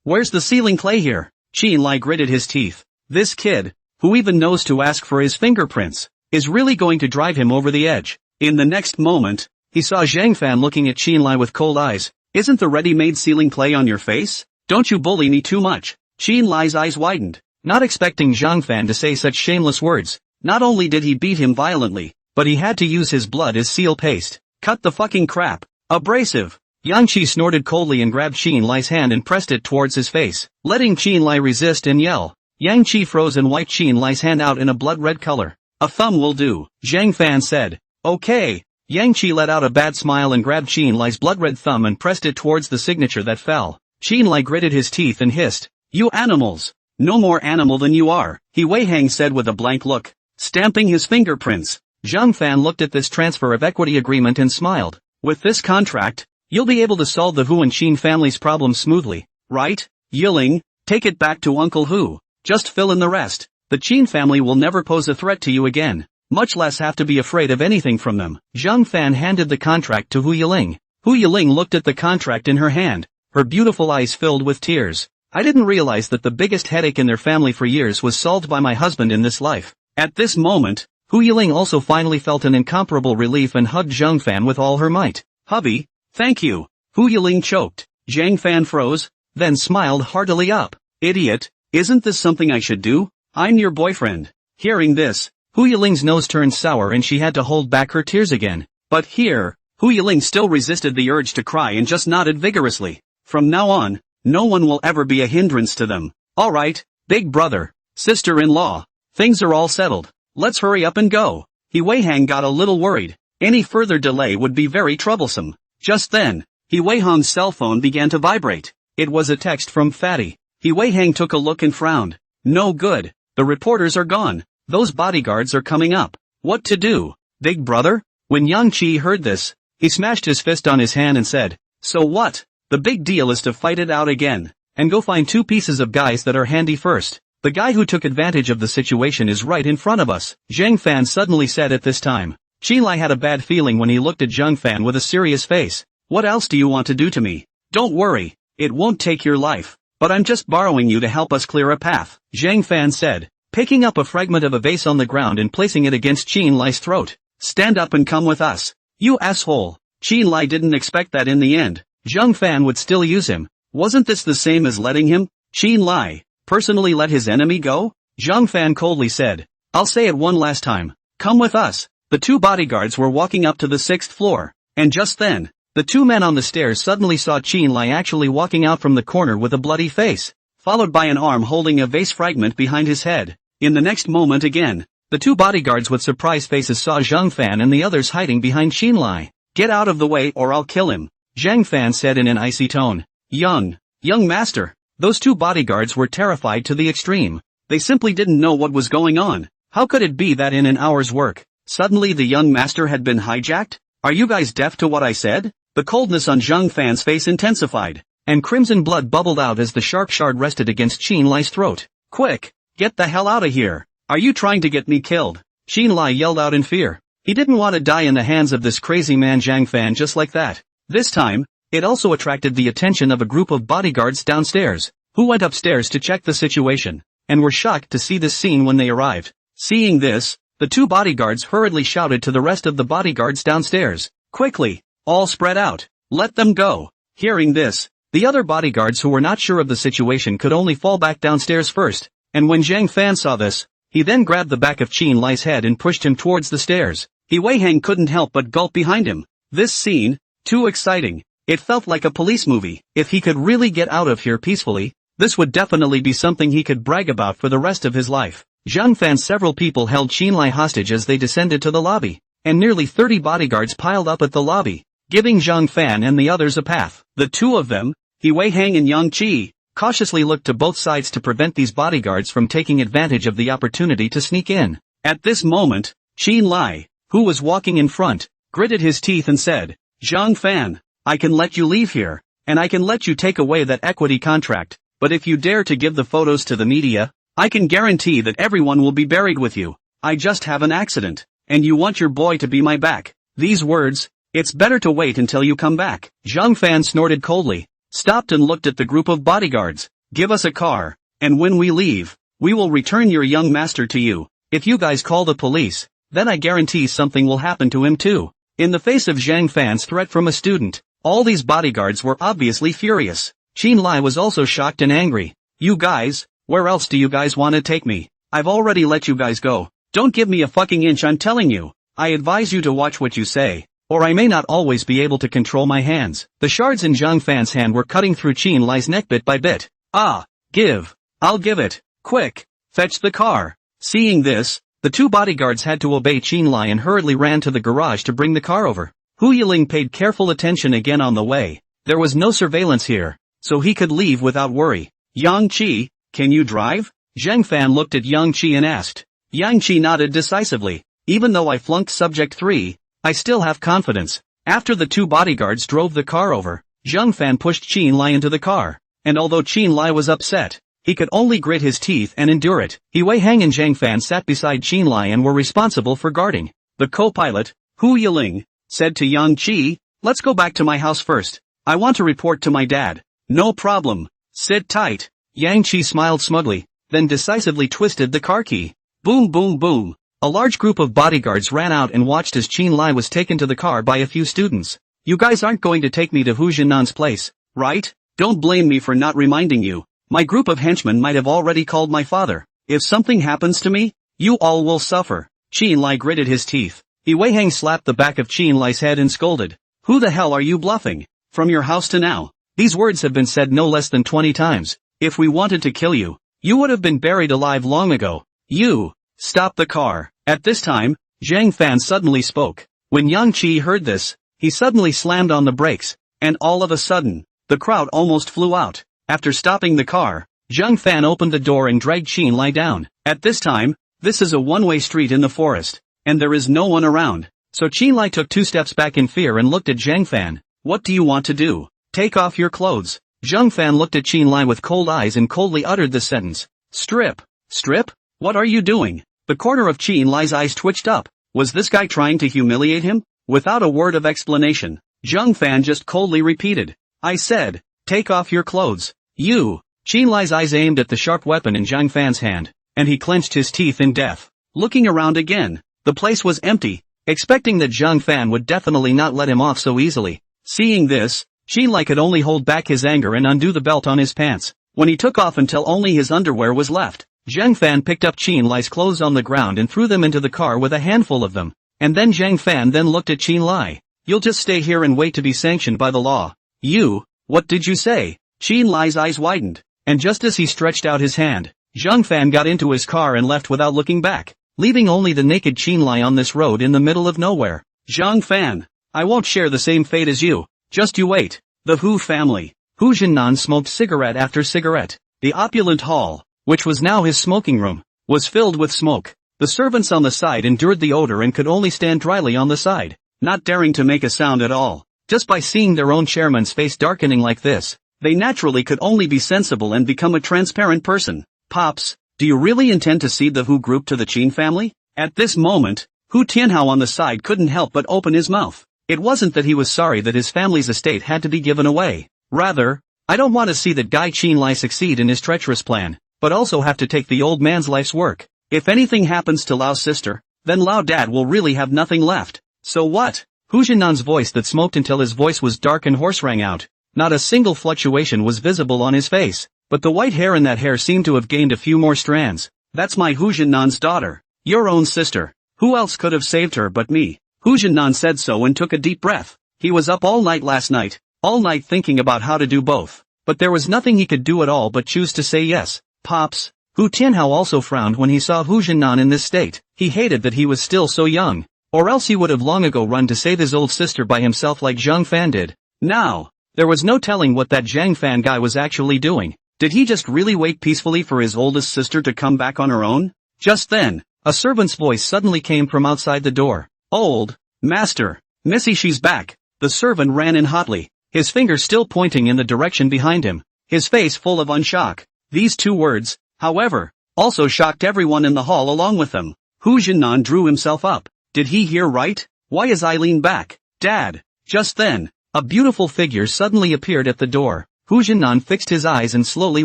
Where's the ceiling clay here? Qin Lai gritted his teeth. This kid, who even knows to ask for his fingerprints, is really going to drive him over the edge. In the next moment, he saw Zhang Fan looking at Qin Lai with cold eyes. Isn't the ready-made ceiling clay on your face? Don't you bully me too much. Qin Lai's eyes widened, not expecting Zhang Fan to say such shameless words. Not only did he beat him violently, but he had to use his blood as seal paste. Cut the fucking crap. Abrasive. Yang Qi snorted coldly and grabbed Qin Lai's hand and pressed it towards his face, letting Qin Lai resist and yell. Yang Qi froze and wiped Qin Lai's hand out in a blood-red color. A thumb will do, Zhang Fan said. Okay. Yang Qi let out a bad smile and grabbed Qin Lai's blood-red thumb and pressed it towards the signature that fell. Qin Lai gritted his teeth and hissed. You animals! No more animal than you are, He Wei Hang said with a blank look, stamping his fingerprints. Zhang Fan looked at this transfer of equity agreement and smiled. With this contract, you'll be able to solve the Hu and Qin family's problems smoothly, right? Yiling, take it back to Uncle Hu. Just fill in the rest. The Qin family will never pose a threat to you again, much less have to be afraid of anything from them. Zhang Fan handed the contract to Hu Yiling. Hu Yiling looked at the contract in her hand, her beautiful eyes filled with tears. I didn't realize that the biggest headache in their family for years was solved by my husband in this life. At this moment, Hu Yiling also finally felt an incomparable relief and hugged Zhang Fan with all her might. Hubby, thank you. Hu Yiling choked. Zhang Fan froze, then smiled heartily up. Idiot, isn't this something I should do? I'm your boyfriend. Hearing this, Hu Yiling's nose turned sour and she had to hold back her tears again. But here, Hu Yiling still resisted the urge to cry and just nodded vigorously. From now on, no one will ever be a hindrance to them. Alright, big brother, sister-in-law, things are all settled. Let's hurry up and go. He Wei Hang got a little worried. Any further delay would be very troublesome. Just then, He Wei Hang's cell phone began to vibrate. It was a text from Fatty. He Wei Hang took a look and frowned. No good. The reporters are gone. Those bodyguards are coming up. What to do, big brother? When Yang Qi heard this, he smashed his fist on his hand and said, so what? The big deal is to fight it out again, and go find two pieces of guys that are handy first. The guy who took advantage of the situation is right in front of us, Zhang Fan suddenly said at this time. Qi Lai had a bad feeling when he looked at Zhang Fan with a serious face. What else do you want to do to me? Don't worry, it won't take your life, but I'm just borrowing you to help us clear a path, Zhang Fan said, picking up a fragment of a vase on the ground and placing it against Qin Lai's throat. Stand up and come with us. You asshole. Qin Lai didn't expect that in the end, Zhang Fan would still use him. Wasn't this the same as letting him, Qin Lai, personally let his enemy go? Zhang Fan coldly said. I'll say it one last time. Come with us. The two bodyguards were walking up to the 6th floor, and just then, the two men on the stairs suddenly saw Qin Lai actually walking out from the corner with a bloody face, followed by an arm holding a vase fragment behind his head. In the next moment again, the two bodyguards with surprised faces saw Zhang Fan and the others hiding behind Qin Lai. Get out of the way or I'll kill him, Zhang Fan said in an icy tone. Young master. Those two bodyguards were terrified to the extreme. They simply didn't know what was going on. How could it be that in an hour's work, suddenly the young master had been hijacked? Are you guys deaf to what I said? The coldness on Zhang Fan's face intensified, and crimson blood bubbled out as the sharp shard rested against Qin Lai's throat. Quick, get the hell out of here. Are you trying to get me killed? Qin Lai yelled out in fear. He didn't want to die in the hands of this crazy man Zhang Fan just like that. This time, it also attracted the attention of a group of bodyguards downstairs, who went upstairs to check the situation, and were shocked to see this scene when they arrived. Seeing this, the two bodyguards hurriedly shouted to the rest of the bodyguards downstairs. Quickly, all spread out. Let them go. Hearing this, the other bodyguards who were not sure of the situation could only fall back downstairs first, and when Zhang Fan saw this, he then grabbed the back of Qin Lai's head and pushed him towards the stairs. He Wei Hang couldn't help but gulp behind him. This scene, too exciting. It felt like a police movie. If he could really get out of here peacefully, this would definitely be something he could brag about for the rest of his life. Zhang Fan's several people held Qin Lai hostage as they descended to the lobby, and nearly 30 bodyguards piled up at the lobby, giving Zhang Fan and the others a path. The two of them, He Wei Hang and Yang Qi, cautiously looked to both sides to prevent these bodyguards from taking advantage of the opportunity to sneak in. At this moment, Qin Lai, who was walking in front, gritted his teeth and said, Zhang Fan, I can let you leave here, and I can let you take away that equity contract, but if you dare to give the photos to the media, I can guarantee that everyone will be buried with you. I just have an accident, and you want your boy to be my back. These words, it's better to wait until you come back. Zhang Fan snorted coldly, stopped and looked at the group of bodyguards. Give us a car, and when we leave, we will return your young master to you. If you guys call the police, then I guarantee something will happen to him too. In the face of Zhang Fan's threat from a student, all these bodyguards were obviously furious. Qin Lai was also shocked and angry. You guys, where else do you guys want to take me? I've already let you guys go. Don't give me a fucking inch, I'm telling you. I advise you to watch what you say, or I may not always be able to control my hands. The shards in Zhang Fan's hand were cutting through Qin Lai's neck bit by bit. I'll give it. Quick, fetch the car. Seeing this, the two bodyguards had to obey Qin Lai and hurriedly ran to the garage to bring the car over. Hu Yiling paid careful attention again on the way. There was no surveillance here, so he could leave without worry. Yang Qi, can you drive? Zhang Fan looked at Yang Qi and asked. Yang Qi nodded decisively. Even though I flunked subject 3, I still have confidence. After the two bodyguards drove the car over, Zhang Fan pushed Qin Lai into the car, and although Qin Lai was upset, he could only grit his teeth and endure it. He Wei Hang and Zhang Fan sat beside Qin Lai and were responsible for guarding. The co-pilot, Hu Yiling, said to Yang Qi, let's go back to my house first. I want to report to my dad. No problem. Sit tight. Yang Qi smiled smugly, then decisively twisted the car key. Boom boom boom. A large group of bodyguards ran out and watched as Qin Lai was taken to the car by a few students. You guys aren't going to take me to Hu Jinnan's place, right? Don't blame me for not reminding you. My group of henchmen might have already called my father. If something happens to me, you all will suffer. Qin Lai gritted his teeth. Yi Weihang slapped the back of Qin Lai's head and scolded. Who the hell are you bluffing? From your house to now. These words have been said no less than 20 times. If we wanted to kill you, you would have been buried alive long ago. You, stop the car. At this time, Zhang Fan suddenly spoke. When Yang Qi heard this, he suddenly slammed on the brakes, and all of a sudden, the crowd almost flew out. After stopping the car, Zhang Fan opened the door and dragged Qin Lai down. At this time, this is a one-way street in the forest, and there is no one around. So Qin Lai took 2 steps back in fear and looked at Zhang Fan. What do you want to do? Take off your clothes. Zhang Fan looked at Qin Lai with cold eyes and coldly uttered this sentence. Strip. Strip? What are you doing? The corner of Qin Lai's eyes twitched up. Was this guy trying to humiliate him? Without a word of explanation, Zhang Fan just coldly repeated. I said, take off your clothes. You. Qin Lai's eyes aimed at the sharp weapon in Zhang Fan's hand, and he clenched his teeth in death. Looking around again, the place was empty, expecting that Zhang Fan would definitely not let him off so easily. Seeing this, Qin Lai could only hold back his anger and undo the belt on his pants. When he took off until only his underwear was left, Zhang Fan picked up Qin Lai's clothes on the ground and threw them into the car with a handful of them. And then Zhang Fan then looked at Qin Lai. You'll just stay here and wait to be sanctioned by the law. You, what did you say? Qin Lai's eyes widened, and just as he stretched out his hand, Zhang Fan got into his car and left without looking back, leaving only the naked Qin Lai on this road in the middle of nowhere. Zhang Fan, I won't share the same fate as you, just you wait. The Hu family. Hu Jinnan smoked cigarette after cigarette. The opulent hall, which was now his smoking room, was filled with smoke. The servants on the side endured the odor and could only stand dryly on the side, not daring to make a sound at all. Just by seeing their own chairman's face darkening like this, they naturally could only be sensible and become a transparent person. Pops, do you really intend to cede the Hu group to the Qin family? At this moment, Hu Tianhao on the side couldn't help but open his mouth. It wasn't that he was sorry that his family's estate had to be given away. Rather, I don't want to see that guy Qin Lai succeed in his treacherous plan, but also have to take the old man's life's work. If anything happens to Lao's sister, then Lao dad will really have nothing left. So what? Hu Jinnan's voice that smoked until his voice was dark and hoarse rang out. Not a single fluctuation was visible on his face, but the white hair in that hair seemed to have gained a few more strands. That's my Hu Jinnan's daughter. Your own sister. Who else could have saved her but me? Hu Jinnan said so and took a deep breath. He was up all night last night, all night thinking about how to do both. But there was nothing he could do at all but choose to say yes. Pops. Hu Tianhao also frowned when he saw Hu Jinnan in this state. He hated that he was still so young. Or else he would have long ago run to save his old sister by himself like Zhang Fan did. Now, there was no telling what that Zhang Fan guy was actually doing. Did he just really wait peacefully for his oldest sister to come back on her own? Just then, a servant's voice suddenly came from outside the door. Old Master, Missy, she's back. The servant ran in hotly, his finger still pointing in the direction behind him, his face full of unshock. These 2 words, however, also shocked everyone in the hall along with them. Hu Jinnan drew himself up. Did he hear right? Why is Eileen back? Dad. Just then, a beautiful figure suddenly appeared at the door. Hu Jinnan fixed his eyes and slowly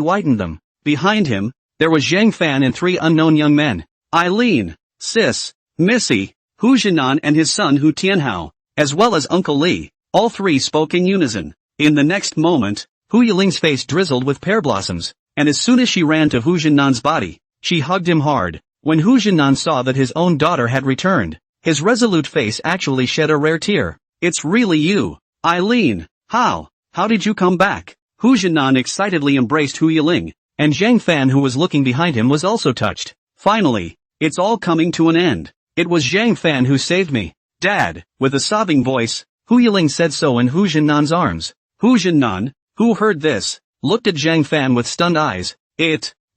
widened them. Behind him, there was Zhang Fan and 3 unknown young men. Eileen, Sis, Missy, Hu Jinnan and his son Hu Tianhao, as well as Uncle Li. All 3 spoke in unison. In the next moment, Hu Yiling's face drizzled with pear blossoms, and as soon as she ran to Hu Jinnan's body, she hugged him hard. When Hu Jinnan saw that his own daughter had returned, his resolute face actually shed a rare tear. It's really you, Eileen. How did you come back? Hu Jinnan excitedly embraced Hu Yiling, and Zhang Fan, who was looking behind him, was also touched. Finally, it's all coming to an end. It was Zhang Fan who saved me. Dad, with a sobbing voice, Hu Yiling said so in Hu Jinnan's arms. Hu Jinnan, who heard this, looked at Zhang Fan with stunned eyes.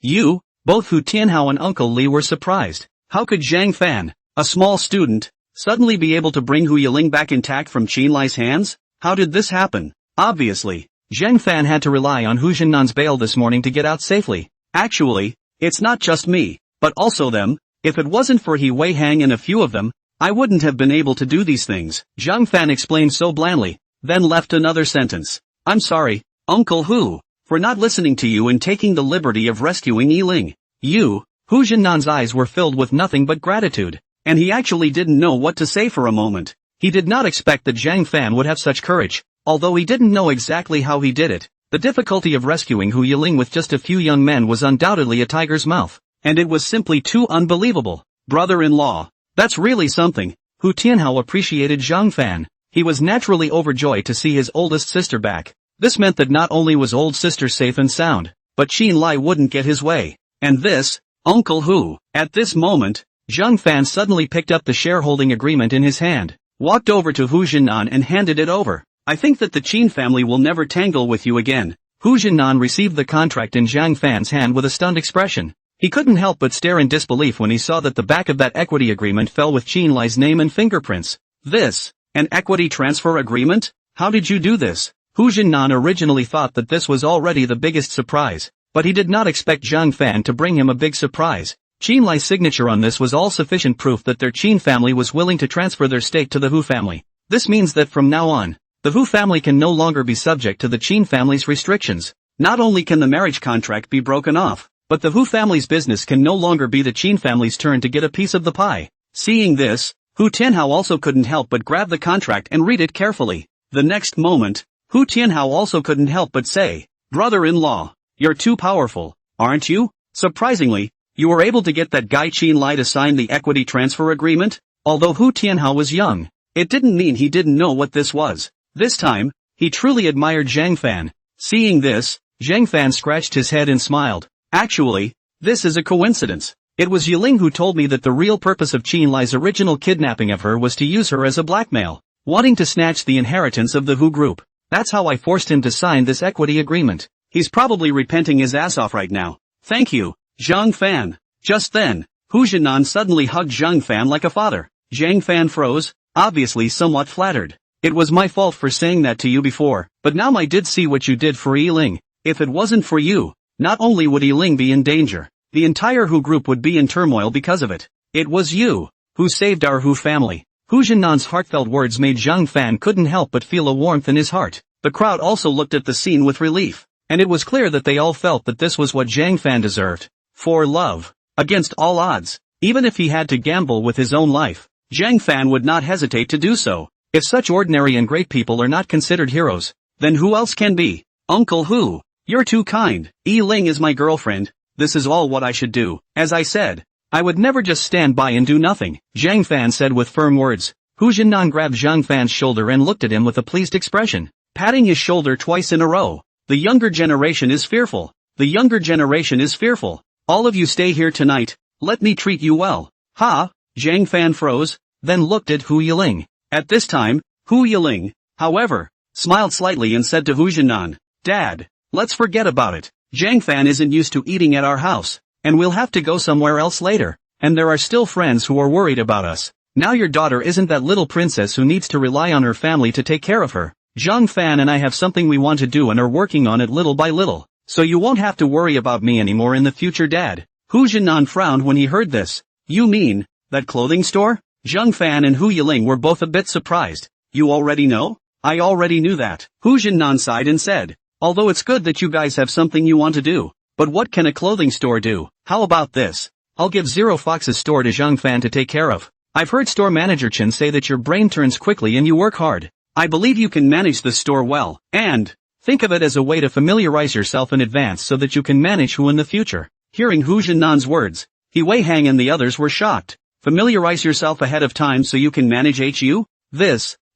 You? Both Hu Tianhao and Uncle Li were surprised. How could Zhang Fan, a small student, suddenly be able to bring Hu Yiling back intact from Qin Lai's hands? How did this happen? Obviously, Zhang Fan had to rely on Hu Jinnan's bail this morning to get out safely. Actually, it's not just me, but also them. If it wasn't for Yi Weihang and a few of them, I wouldn't have been able to do these things. Zhang Fan explained so blandly, then left another sentence. I'm sorry, Uncle Hu. for not listening to you and taking the liberty of rescuing Yiling. You, Hu Jinnan's eyes were filled with nothing but gratitude, and he actually didn't know what to say for a moment. He did not expect that Zhang Fan would have such courage, although he didn't know exactly how he did it. The difficulty of rescuing Hu Yiling with just a few young men was undoubtedly a tiger's mouth, and it was simply too unbelievable. Brother-in-law. That's really something. Hu Tianhao appreciated Zhang Fan. He was naturally overjoyed to see his oldest sister back. This meant that not only was old sister safe and sound, but Qin Lai wouldn't get his way. And this, Uncle Hu. At this moment, Zhang Fan suddenly picked up the shareholding agreement in his hand, walked over to Hu Jinnan and handed it over. I think that the Qin family will never tangle with you again. Hu Jinnan received the contract in Zhang Fan's hand with a stunned expression. He couldn't help but stare in disbelief when he saw that the back of that equity agreement fell with Qin Lai's name and fingerprints. This, an equity transfer agreement? How did you do this? Hu Jinnan originally thought that this was already the biggest surprise, but he did not expect Zhang Fan to bring him a big surprise. Qin Lai's signature on this was all sufficient proof that their Qin family was willing to transfer their stake to the Hu family. This means that from now on, the Hu family can no longer be subject to the Qin family's restrictions. Not only can the marriage contract be broken off, but the Hu family's business can no longer be the Qin family's turn to get a piece of the pie. Seeing this, Hu Tianhao also couldn't help but grab the contract and read it carefully. The next moment, Hu Tianhao also couldn't help but say, "Brother-in-law, you're too powerful, aren't you?" Surprisingly, you were able to get that guy Qin Lai to sign the equity transfer agreement? Although Hu Tianhao was young, it didn't mean he didn't know what this was. This time, he truly admired Zhang Fan. Seeing this, Zhang Fan scratched his head and smiled. Actually, this is a coincidence. It was Yiling who told me that the real purpose of Qin Lai's original kidnapping of her was to use her as a blackmail, wanting to snatch the inheritance of the Hu group. That's how I forced him to sign this equity agreement. He's probably repenting his ass off right now. Thank you, Zhang Fan. Just then, Hu Jinan suddenly hugged Zhang Fan like a father. Zhang Fan froze, obviously somewhat flattered. It was my fault for saying that to you before, but now I did see what you did for Yiling. If it wasn't for you, not only would Yiling be in danger, the entire Hu group would be in turmoil because of it. It was you who saved our Hu family. Hu Jinnan's heartfelt words made Zhang Fan couldn't help but feel a warmth in his heart. The crowd also looked at the scene with relief, and it was clear that they all felt that this was what Zhang Fan deserved. For love, against all odds, even if he had to gamble with his own life, Zhang Fan would not hesitate to do so. If such ordinary and great people are not considered heroes, then who else can be? Uncle Hu, you're too kind. Yiling is my girlfriend. This is all what I should do. As I said, I would never just stand by and do nothing, Zhang Fan said with firm words. Hu Jinnan grabbed Zhang Fan's shoulder and looked at him with a pleased expression, patting his shoulder twice in a row. The younger generation is fearful. The younger generation is fearful. All of you stay here tonight. Let me treat you well. Ha! Zhang Fan froze, then looked at Hu Yiling. At this time, Hu Yiling, however, smiled slightly and said to Hu Jinan, "Dad, let's forget about it. Zhang Fan isn't used to eating at our house, and we'll have to go somewhere else later, and there are still friends who are worried about us. Now your daughter isn't that little princess who needs to rely on her family to take care of her. Zhang Fan and I have something we want to do and are working on it little by little, so you won't have to worry about me anymore in the future, Dad." Hu Jinan frowned when he heard this. You mean, that clothing store? Zhang Fan and Hu Yiling were both a bit surprised. You already know? I already knew that. Hu Jinan sighed and said, although it's good that you guys have something you want to do, but what can a clothing store do? How about this? I'll give Zero Fox's store to Zhang Fan to take care of. I've heard store manager Chen say that your brain turns quickly and you work hard. I believe you can manage the store well, and think of it as a way to familiarize yourself in advance so that you can manage Hu in the future. Hearing Hu Jinnan's words, He Wei Hang and the others were shocked. Familiarize yourself ahead of time so you can manage HU?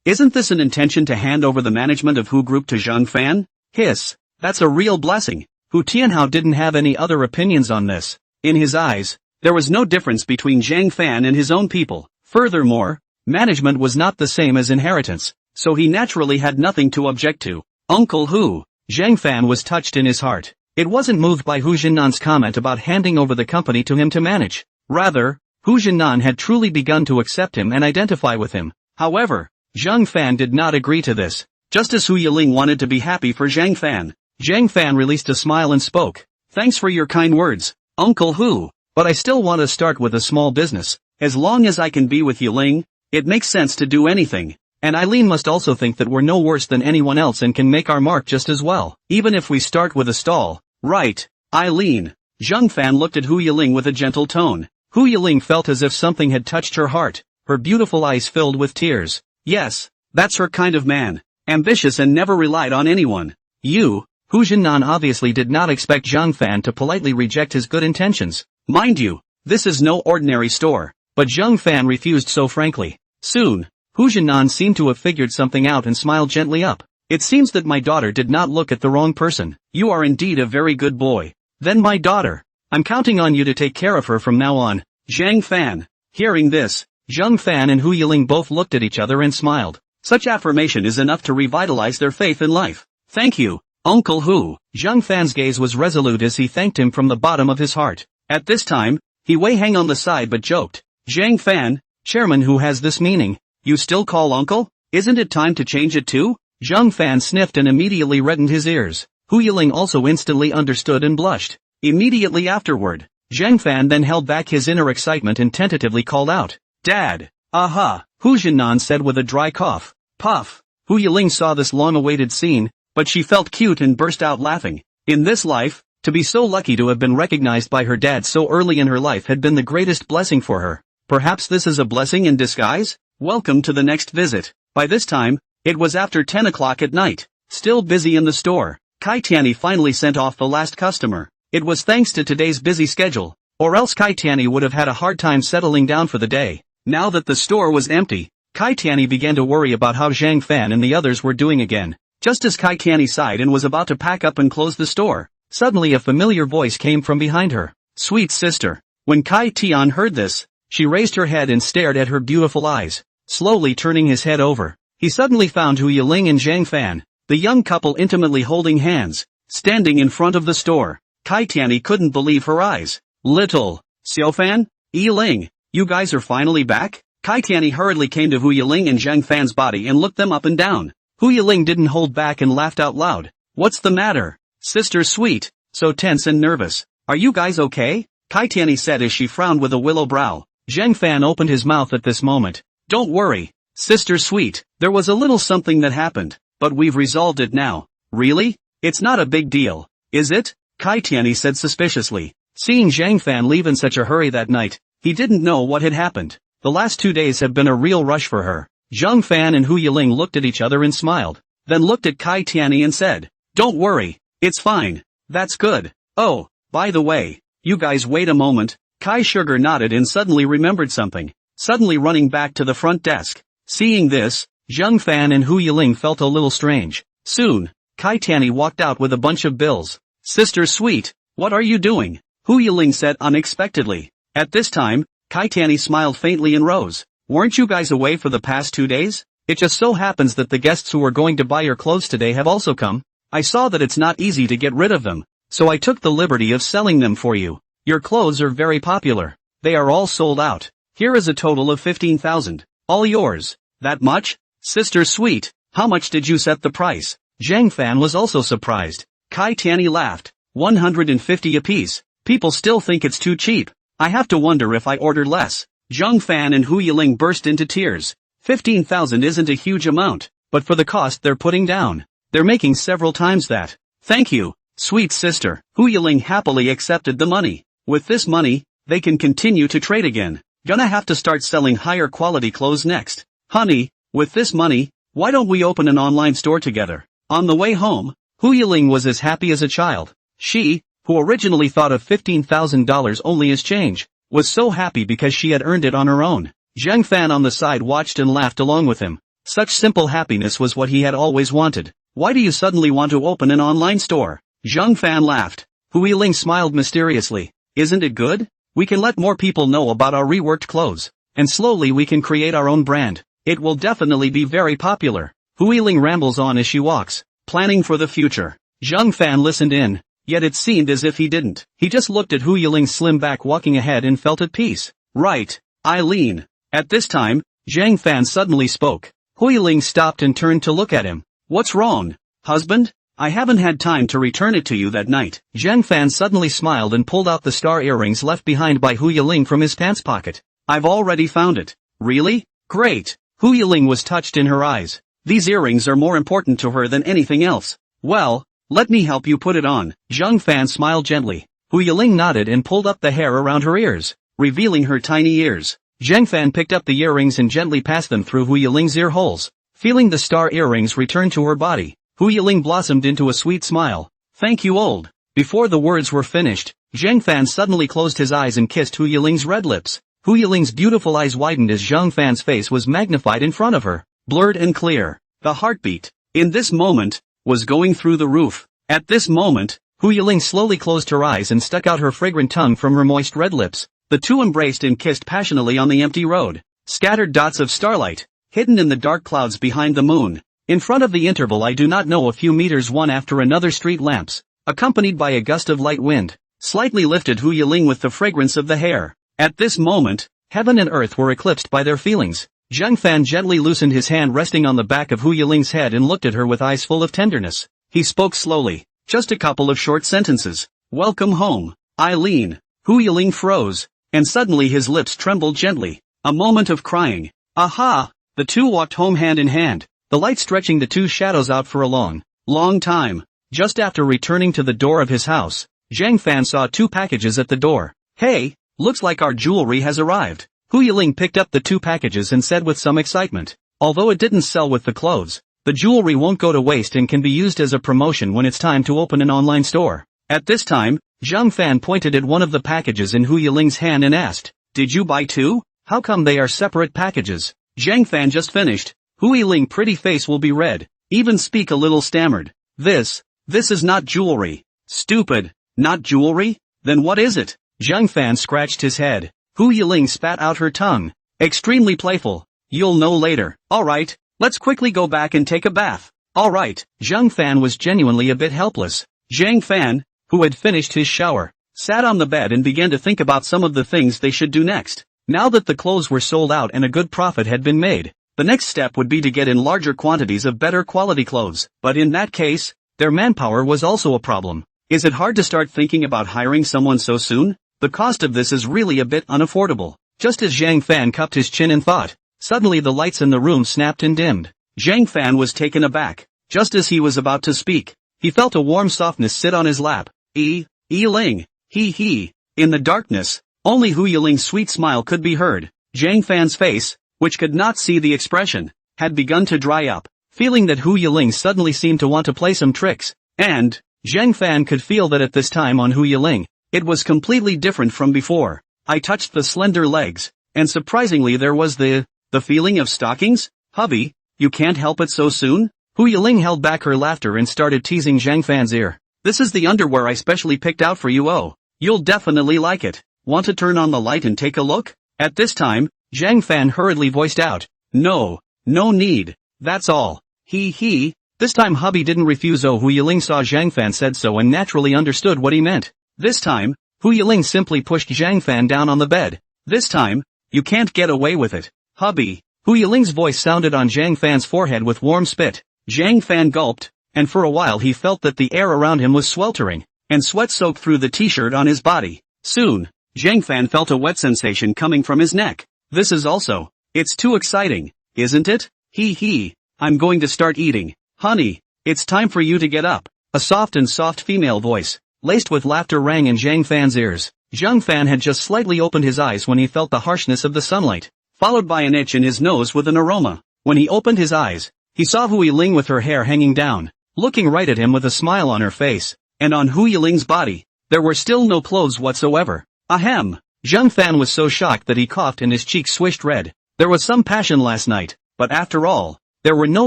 Isn't this an intention to hand over the management of Hu Group to Zhang Fan? Hiss, that's a real blessing. Hu Tianhao didn't have any other opinions on this. In his eyes, there was no difference between Zhang Fan and his own people. Furthermore, management was not the same as inheritance, so he naturally had nothing to object to. Uncle Hu, Zhang Fan was touched in his heart. It wasn't moved by Hu Jinnan's comment about handing over the company to him to manage. Rather, Hu Jinnan had truly begun to accept him and identify with him. However, Zhang Fan did not agree to this. Just as Hu Yiling wanted to be happy for Zhang Fan released a smile and spoke. Thanks for your kind words, Uncle Hu, but I still want to start with a small business. As long as I can be with Yiling, it makes sense to do anything. And Eileen must also think that we're no worse than anyone else and can make our mark just as well, even if we start with a stall. Right, Eileen. Zheng Fan looked at Hu Yiling with a gentle tone. Hu Yiling felt as if something had touched her heart, her beautiful eyes filled with tears. Yes, that's her kind of man. Ambitious and never relied on anyone. Hu Jinnan obviously did not expect Zheng Fan to politely reject his good intentions. Mind you, this is no ordinary store. But Zheng Fan refused so frankly. Soon, Hu Jinnan seemed to have figured something out and smiled gently up. It seems that my daughter did not look at the wrong person. You are indeed a very good boy. Then my daughter. I'm counting on you to take care of her from now on. Zheng Fan. Hearing this, Zheng Fan and Hu Yiling both looked at each other and smiled. Such affirmation is enough to revitalize their faith in life. Thank you, Uncle Hu. Zheng Fan's gaze was resolute as he thanked him from the bottom of his heart. At this time, he Wei hang on the side but joked. Zheng Fan, chairman who has this meaning, you still call uncle? Isn't it time to change it too? Zheng Fan sniffed and immediately reddened his ears. Hu Yiling also instantly understood and blushed. Immediately afterward, Zheng Fan then held back his inner excitement and tentatively called out, Dad! Aha! Hu Jinnan said with a dry cough. Puff! Hu Yiling saw this long-awaited scene, but she felt cute and burst out laughing. In this life, to be so lucky to have been recognized by her dad so early in her life had been the greatest blessing for her. Perhaps this is a blessing in disguise? Welcome to the next visit. By this time, it was after 10 o'clock at night. Still busy in the store, Kai Tianyi finally sent off the last customer. It was thanks to today's busy schedule, or else Kai Tianyi would have had a hard time settling down for the day. Now that the store was empty, Kai Tianyi began to worry about how Zheng Fan and the others were doing again. Just as Kai Tianyi sighed and was about to pack up and close the store, suddenly a familiar voice came from behind her. Sweet sister. When Kai Tian heard this, she raised her head and stared at her beautiful eyes. Slowly turning his head over, he suddenly found Hu Yiling and Zheng Fan, the young couple intimately holding hands, standing in front of the store. Kai Tianyi couldn't believe her eyes. Little Xiaofan, Yiling, you guys are finally back? Kai Tianyi hurriedly came to Hu Yiling and Zheng Fan's body and looked them up and down. Hu Yiling didn't hold back and laughed out loud. What's the matter? Sister sweet, so tense and nervous. Are you guys okay? Kai Tianyi said as she frowned with a willow brow. Zheng Fan opened his mouth at this moment. Don't worry, sister sweet, there was a little something that happened, but we've resolved it now. Really? It's not a big deal, is it? Kai Tianyi said suspiciously. Seeing Zheng Fan leave in such a hurry that night, he didn't know what had happened. The last 2 days have been a real rush for her. Zheng Fan and Hu Yiling looked at each other and smiled, then looked at Kai Tianyi and said, Don't worry, it's fine. That's good. Oh, by the way, you guys wait a moment. Kai Sugar nodded and suddenly remembered something, suddenly running back to the front desk. Seeing this, Zheng Fan and Hu Yiling felt a little strange. Soon, Kai Tianyi walked out with a bunch of bills. Sister sweet, what are you doing? Hu Yiling said unexpectedly. At this time, Kai Tianyi smiled faintly and rose. Weren't you guys away for the past 2 days? It just so happens that the guests who were going to buy your clothes today have also come. I saw that it's not easy to get rid of them, so I took the liberty of selling them for you. Your clothes are very popular. They are all sold out. Here is a total of 15,000. All yours. That much? Sister sweet, how much did you set the price? Zheng Fan was also surprised. Kai Tianyi laughed. 150 apiece. People still think it's too cheap. I have to wonder if I order less. Zheng Fan and Hu Yiling burst into tears. 15,000 isn't a huge amount, but for the cost they're putting down, they're making several times that. Thank you, sweet sister. Hu Yiling happily accepted the money. With this money, they can continue to trade again. Gonna have to start selling higher quality clothes next. Honey, with this money, why don't we open an online store together? On the way home, Hu Yiling was as happy as a child. She, who originally thought of $15,000 only as change, was so happy because she had earned it on her own. Zheng Fan on the side watched and laughed along with him. Such simple happiness was what he had always wanted. Why do you suddenly want to open an online store? Zheng Fan laughed. Hu Yiling smiled mysteriously. Isn't it good? We can let more people know about our reworked clothes, and slowly we can create our own brand. It will definitely be very popular. Hu Yiling rambles on as she walks, planning for the future. Zheng Fan listened in, yet it seemed as if he didn't. He just looked at Hu Yiling's slim back walking ahead and felt at peace. Right, Eileen. At this time, Zheng Fan suddenly spoke. Hu Yiling stopped and turned to look at him. What's wrong, husband? I haven't had time to return it to you that night. Zheng Fan suddenly smiled and pulled out the star earrings left behind by Hu Yiling from his pants pocket. I've already found it. Really? Great. Hu Yiling was touched in her eyes. These earrings are more important to her than anything else. Well, let me help you put it on. Zhang Fan smiled gently. Hu Yiling nodded and pulled up the hair around her ears, revealing her tiny ears. Zhang Fan picked up the earrings and gently passed them through Hu Yiling's ear holes. Feeling the star earrings return to her body, Hu Yiling blossomed into a sweet smile. Thank you, old. Before the words were finished, Zhang Fan suddenly closed his eyes and kissed Hu Yiling's red lips. Hu Yiling's beautiful eyes widened as Zhang Fan's face was magnified in front of her, blurred and clear. The heartbeat, in this moment, was going through the roof. At this moment, Hu Yiling slowly closed her eyes and stuck out her fragrant tongue from her moist red lips. The two embraced and kissed passionately on the empty road. Scattered dots of starlight, hidden in the dark clouds behind the moon. In front of the interval I do not know a few meters one after another street lamps, accompanied by a gust of light wind, slightly lifted Hu Yiling with the fragrance of the hair. At this moment, heaven and earth were eclipsed by their feelings. Zhang Fan gently loosened his hand resting on the back of Hu Yiling's head and looked at her with eyes full of tenderness. He spoke slowly, just a couple of short sentences. Welcome home, Eileen. Hu Yiling froze, and suddenly his lips trembled gently. A moment of crying. Aha! The two walked home hand in hand, the light stretching the two shadows out for a long, long time. Just after returning to the door of his house, Zhang Fan saw two packages at the door. Hey, looks like our jewelry has arrived. Hu Yiling picked up the two packages and said with some excitement. Although it didn't sell with the clothes, the jewelry won't go to waste and can be used as a promotion when it's time to open an online store. At this time, Zhang Fan pointed at one of the packages in Hu Yiling's hand and asked, Did you buy two? How come they are separate packages? Zhang Fan just finished. Hu Yiling's pretty face will be red, even speak a little stammered. This is not jewelry. Stupid. Not jewelry? Then what is it? Zhang Fan scratched his head. Hu Yiling spat out her tongue. Extremely playful. You'll know later. Alright, let's quickly go back and take a bath. Alright. Zhang Fan was genuinely a bit helpless. Zhang Fan, who had finished his shower, sat on the bed and began to think about some of the things they should do next. Now that the clothes were sold out and a good profit had been made, the next step would be to get in larger quantities of better quality clothes. But in that case, their manpower was also a problem. Is it hard to start thinking about hiring someone so soon? The cost of this is really a bit unaffordable. Just as Zhang Fan cupped his chin in thought, suddenly the lights in the room snapped and dimmed. Zhang Fan was taken aback. Just as he was about to speak, he felt a warm softness sit on his lap. Yiling. He. In the darkness, only Hu Yiling's sweet smile could be heard. Zhang Fan's face, which could not see the expression, had begun to dry up, feeling that Hu Yiling suddenly seemed to want to play some tricks. And Zhang Fan could feel that at this time on Hu Yiling, it was completely different from before. I touched the slender legs, and surprisingly there was the feeling of stockings? Hubby, you can't help it so soon? Hu Yiling held back her laughter and started teasing Zhang Fan's ear. This is the underwear I specially picked out for you. Oh, you'll definitely like it. Want to turn on the light and take a look? At this time, Zhang Fan hurriedly voiced out. No need. That's all. He. This time hubby didn't refuse. Oh, Hu Yiling saw Zhang Fan said so and naturally understood what he meant. This time, Hu Yiling simply pushed Zhang Fan down on the bed. This time, you can't get away with it. Hubby. Hu Yiling's voice sounded on Zhang Fan's forehead with warm spit. Zhang Fan gulped, and for a while he felt that the air around him was sweltering, and sweat soaked through the t-shirt on his body. Soon, Zhang Fan felt a wet sensation coming from his neck. This is also, it's too exciting, isn't it? He. I'm going to start eating. Honey, it's time for you to get up. A soft female voice, laced with laughter rang in Zhang Fan's ears. Zhang Fan had just slightly opened his eyes when he felt the harshness of the sunlight, followed by an itch in his nose with an aroma. When he opened his eyes, he saw Hu Yiling with her hair hanging down, looking right at him with a smile on her face, and on Hu Yiling's body, there were still no clothes whatsoever. Ahem! Zhang Fan was so shocked that he coughed and his cheeks swished red. There was some passion last night, but after all, there were no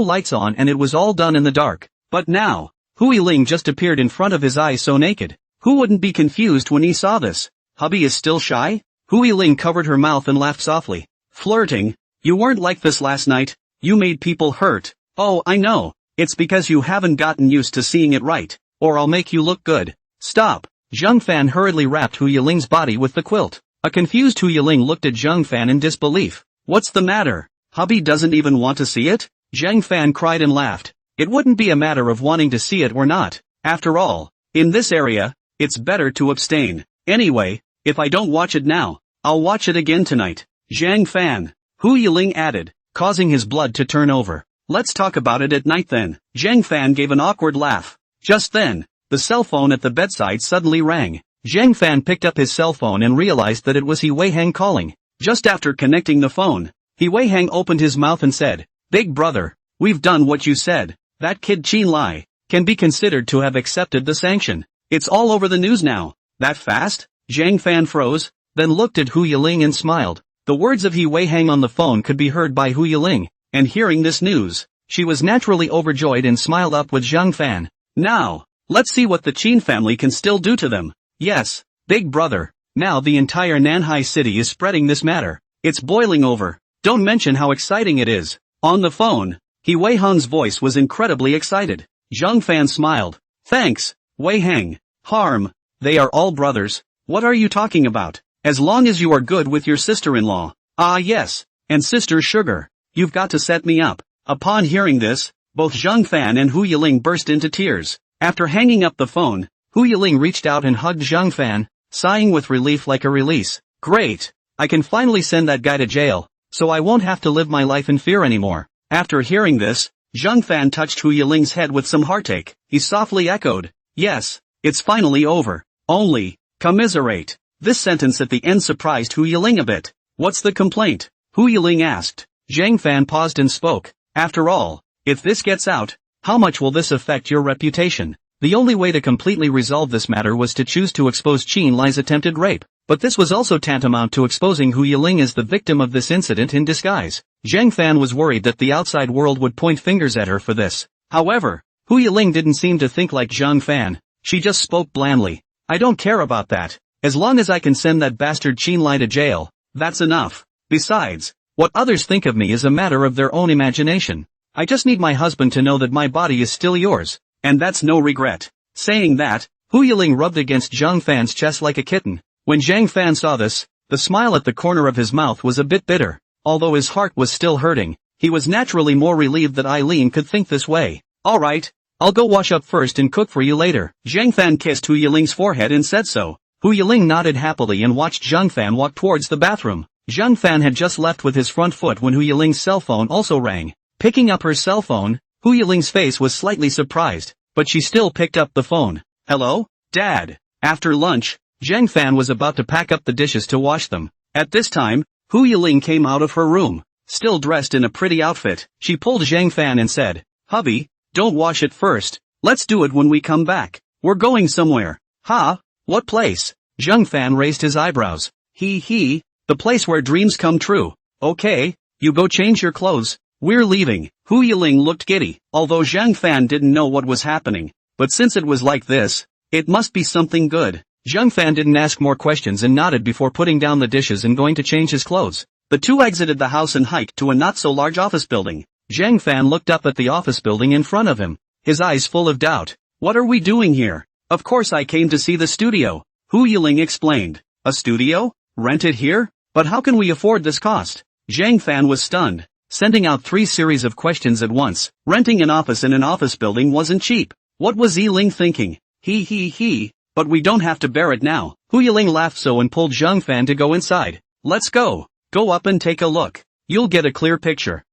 lights on and it was all done in the dark. But now, Hu Yiling just appeared in front of his eyes so naked. Who wouldn't be confused when he saw this? Hubby is still shy? Hu Yiling covered her mouth and laughed softly. Flirting? You weren't like this last night. You made people hurt. Oh, I know. It's because you haven't gotten used to seeing it right, or I'll make you look good. Stop. Zhang Fan hurriedly wrapped Hu Yiling's body with the quilt. A confused Hu Yiling looked at Zhang Fan in disbelief. What's the matter? Hubby doesn't even want to see it? Zhang Fan cried and laughed. It wouldn't be a matter of wanting to see it or not. After all, in this area, it's better to abstain. Anyway, if I don't watch it now, I'll watch it again tonight. Zhang Fan. Hu Yiling added. causing his blood to turn over. Let's talk about it at night then. Zhang Fan gave an awkward laugh. Just then, the cell phone at the bedside suddenly rang. Zhang Fan picked up his cell phone and realized that it was He Weihang calling. Just after connecting the phone, He Weihang opened his mouth and said, "Big brother, we've done what you said. That kid Qin Lai can be considered to have accepted the sanction. It's all over the news now." That fast? Zhang Fan froze, then looked at Hu Yiling and smiled. The words of He Weihang on the phone could be heard by Hu Yiling, and hearing this news, she was naturally overjoyed and smiled up with Zhang Fan. "Now, let's see what the Qin family can still do to them." "Yes, big brother, now the entire Nanhai city is spreading this matter. It's boiling over. Don't mention how exciting it is." On the phone, He Weihang's voice was incredibly excited. Zhang Fan smiled. "Thanks, Weihang. Harm, they are all brothers. What are you talking about? As long as you are good with your sister-in-law." "Ah yes, and sister Sugar. You've got to set me up." Upon hearing this, both Zhang Fan and Hu Yiling burst into tears. After hanging up the phone, Hu Yiling reached out and hugged Zhang Fan, sighing with relief like a release. "Great! I can finally send that guy to jail, so I won't have to live my life in fear anymore." After hearing this, Zhang Fan touched Hu Yiling's head with some heartache. He softly echoed, "Yes, it's finally over. Only, commiserate." This sentence at the end surprised Hu Yiling a bit. "What's the complaint?" Hu Yiling asked. Zhang Fan paused and spoke. "After all, if this gets out, how much will this affect your reputation?" The only way to completely resolve this matter was to choose to expose Qin Lai's attempted rape, but this was also tantamount to exposing Hu Yiling as the victim of this incident in disguise. Zhang Fan was worried that the outside world would point fingers at her for this. However, Hu Yiling didn't seem to think like Zhang Fan. She just spoke blandly. "I don't care about that. As long as I can send that bastard Qin Lai to jail, that's enough. Besides, what others think of me is a matter of their own imagination. I just need my husband to know that my body is still yours, and that's no regret." Saying that, Hu Yiling rubbed against Zhang Fan's chest like a kitten. When Zhang Fan saw this, the smile at the corner of his mouth was a bit bitter. Although his heart was still hurting, he was naturally more relieved that Eileen could think this way. "Alright, I'll go wash up first and cook for you later." Zhang Fan kissed Hu Yiling's forehead and said so. Hu Yiling nodded happily and watched Zhang Fan walk towards the bathroom. Zhang Fan had just left with his front foot when Hu Yiling's cell phone also rang. Picking up her cell phone, Hu Yiling's face was slightly surprised, but she still picked up the phone. "Hello, Dad." After lunch, Zhang Fan was about to pack up the dishes to wash them. At this time, Hu Yiling came out of her room, still dressed in a pretty outfit. She pulled Zhang Fan and said, "Hubby, don't wash it first. Let's do it when we come back. We're going somewhere." "Huh? What place?" Zhang Fan raised his eyebrows. He, the place where dreams come true." "Okay, you go change your clothes. We're leaving." Hu Yiling looked giddy, although Zhang Fan didn't know what was happening. But since it was like this, it must be something good. Zhang Fan didn't ask more questions and nodded before putting down the dishes and going to change his clothes. The two exited the house and hiked to a not-so-large office building. Zhang Fan looked up at the office building in front of him, his eyes full of doubt. "What are we doing here?" "Of course I came to see the studio," Hu Yiling explained. "A studio? Rented here? But how can we afford this cost?" Zhang Fan was stunned, sending out 3 series of questions at once. Renting an office in an office building wasn't cheap. What was Yiling thinking? He. "But we don't have to bear it now." Hu Yiling laughed so and pulled Zhang Fan to go inside. "Let's go. Go up and take a look. You'll get a clear picture."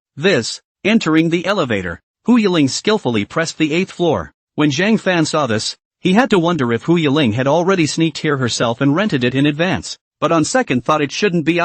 Entering the elevator, Hu Yiling skillfully pressed the 8th floor. When Zhang Fan saw this, he had to wonder if Hu Yiling had already sneaked here herself and rented it in advance. But on second thought it shouldn't be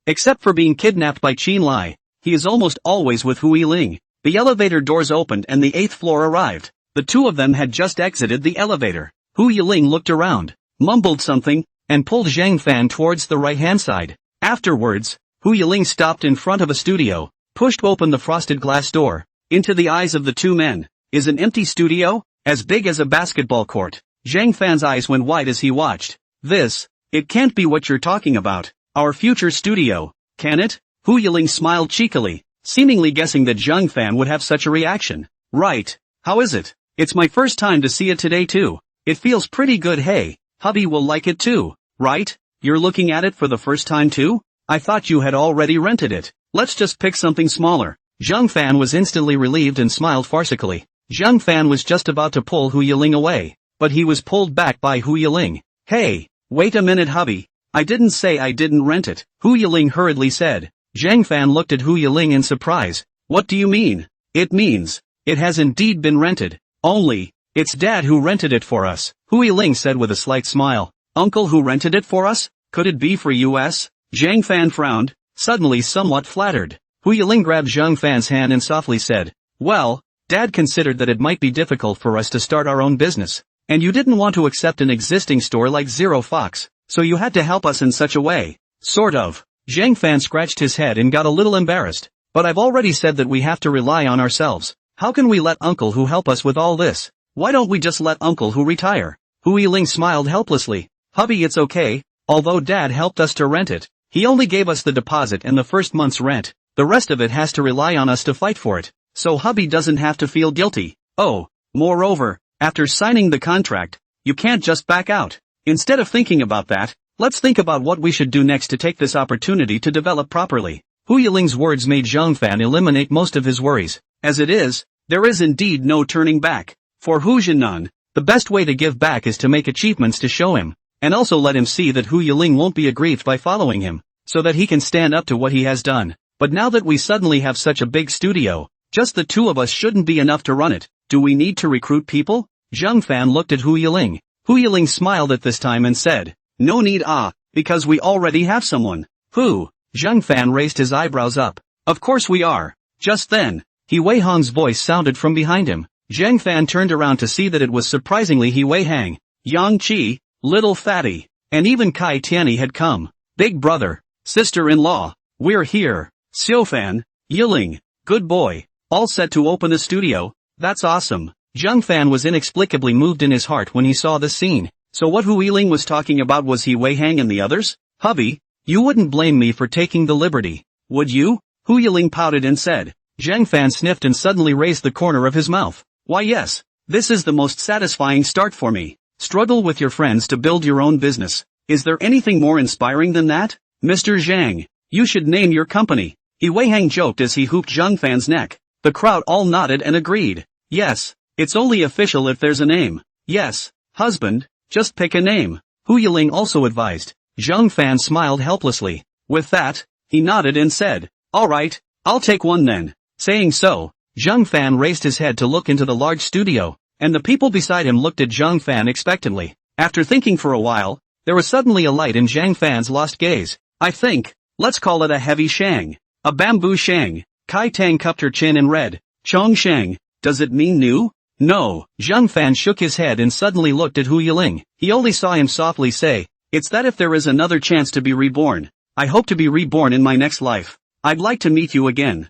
except for being kidnapped by Qin Lai. He is almost always with Hu Yiling. The elevator doors opened and the 8th floor arrived. The two of them had just exited the elevator. Hu Yiling looked around, mumbled something, and pulled Zhang Fan towards the right-hand side. Afterwards, Hu Yiling stopped in front of a studio, pushed open the frosted glass door. Into the eyes of the two men, is an empty studio, as big as a basketball court. Zhang Fan's eyes went wide as he watched. It can't be what you're talking about. Our future studio, can it?" Hu Yiling smiled cheekily, seemingly guessing that Zhang Fan would have such a reaction. "Right. How is it? It's my first time to see it today too. It feels pretty good. Hey, hubby will like it too, right? You're looking at it for the first time too? I thought you had already rented it. Let's just pick something smaller." Zhang Fan was instantly relieved and smiled farcically. Zhang Fan was just about to pull Hu Yiling away, but he was pulled back by Hu Yiling. "Hey, wait a minute hubby. I didn't say I didn't rent it," Hu Yiling hurriedly said. Zhang Fan looked at Hu Yiling in surprise. What do you mean? It means, it has indeed been rented. Only, it's Dad who rented it for us, Hu Yiling said with a slight smile. Uncle who rented it for us? Could it be for us? Zhang Fan frowned, suddenly somewhat flattered. Hu Yiling grabbed Zhang Fan's hand and softly said, well, Dad considered that it might be difficult for us to start our own business. And you didn't want to accept an existing store like Zero Fox, so you had to help us in such a way. Sort of. Zhang Fan scratched his head and got a little embarrassed. But I've already said that we have to rely on ourselves. How can we let Uncle Hu help us with all this? Why don't we just let Uncle Hu retire? Hu Yiling smiled helplessly. Hubby, it's okay. Although Dad helped us to rent it, he only gave us the deposit and the first month's rent. The rest of it has to rely on us to fight for it. So hubby doesn't have to feel guilty. Oh, moreover, after signing the contract, you can't just back out. Instead of thinking about that, let's think about what we should do next to take this opportunity to develop properly. Hu Yiling's words made Zhang Fan eliminate most of his worries. As it is, there is indeed no turning back. For Hu Jinan, the best way to give back is to make achievements to show him, and also let him see that Hu Yiling won't be aggrieved by following him, so that he can stand up to what he has done. But now that we suddenly have such a big studio, just the two of us shouldn't be enough to run it. Do we need to recruit people? Zhang Fan looked at Hu Yiling. Hu Yiling smiled at this time and said, no need because we already have someone. Who? Zhang Fan raised his eyebrows up. Of course we are. Just then, He Wei Hong's voice sounded from behind him. Zhang Fan turned around to see that it was surprisingly He Wei Hang, Yang Qi, Little Fatty, and even Kai Tianyi had come. Big brother, sister-in-law, we're here. Xiaofan, Yiling, good boy, all set to open the studio. That's awesome. Zhang Fan was inexplicably moved in his heart when he saw this scene. So what Hu Yiling was talking about was He Wei Hang and the others? Hubby, you wouldn't blame me for taking the liberty, would you? Hu Yiling pouted and said. Zhang Fan sniffed and suddenly raised the corner of his mouth. Why yes, this is the most satisfying start for me. Struggle with your friends to build your own business. Is there anything more inspiring than that? Mr. Zhang, you should name your company. He Wei Hang joked as he hooped Zhang Fan's neck. The crowd all nodded and agreed. Yes, it's only official if there's a name. Yes, husband, just pick a name. Hu Yiling also advised. Zhang Fan smiled helplessly. With that, he nodded and said, all right, I'll take one then. Saying so, Zhang Fan raised his head to look into the large studio, and the people beside him looked at Zhang Fan expectantly. After thinking for a while, there was suddenly a light in Zhang Fan's lost gaze. I think, let's call it a heavy shang. A bamboo shang. Kai Tang cupped her chin and read, Chong Shang, does it mean new? No. Zhang Fan shook his head and suddenly looked at Hu Yiling. He only saw him softly say, it's that if there is another chance to be reborn, I hope to be reborn in my next life. I'd like to meet you again.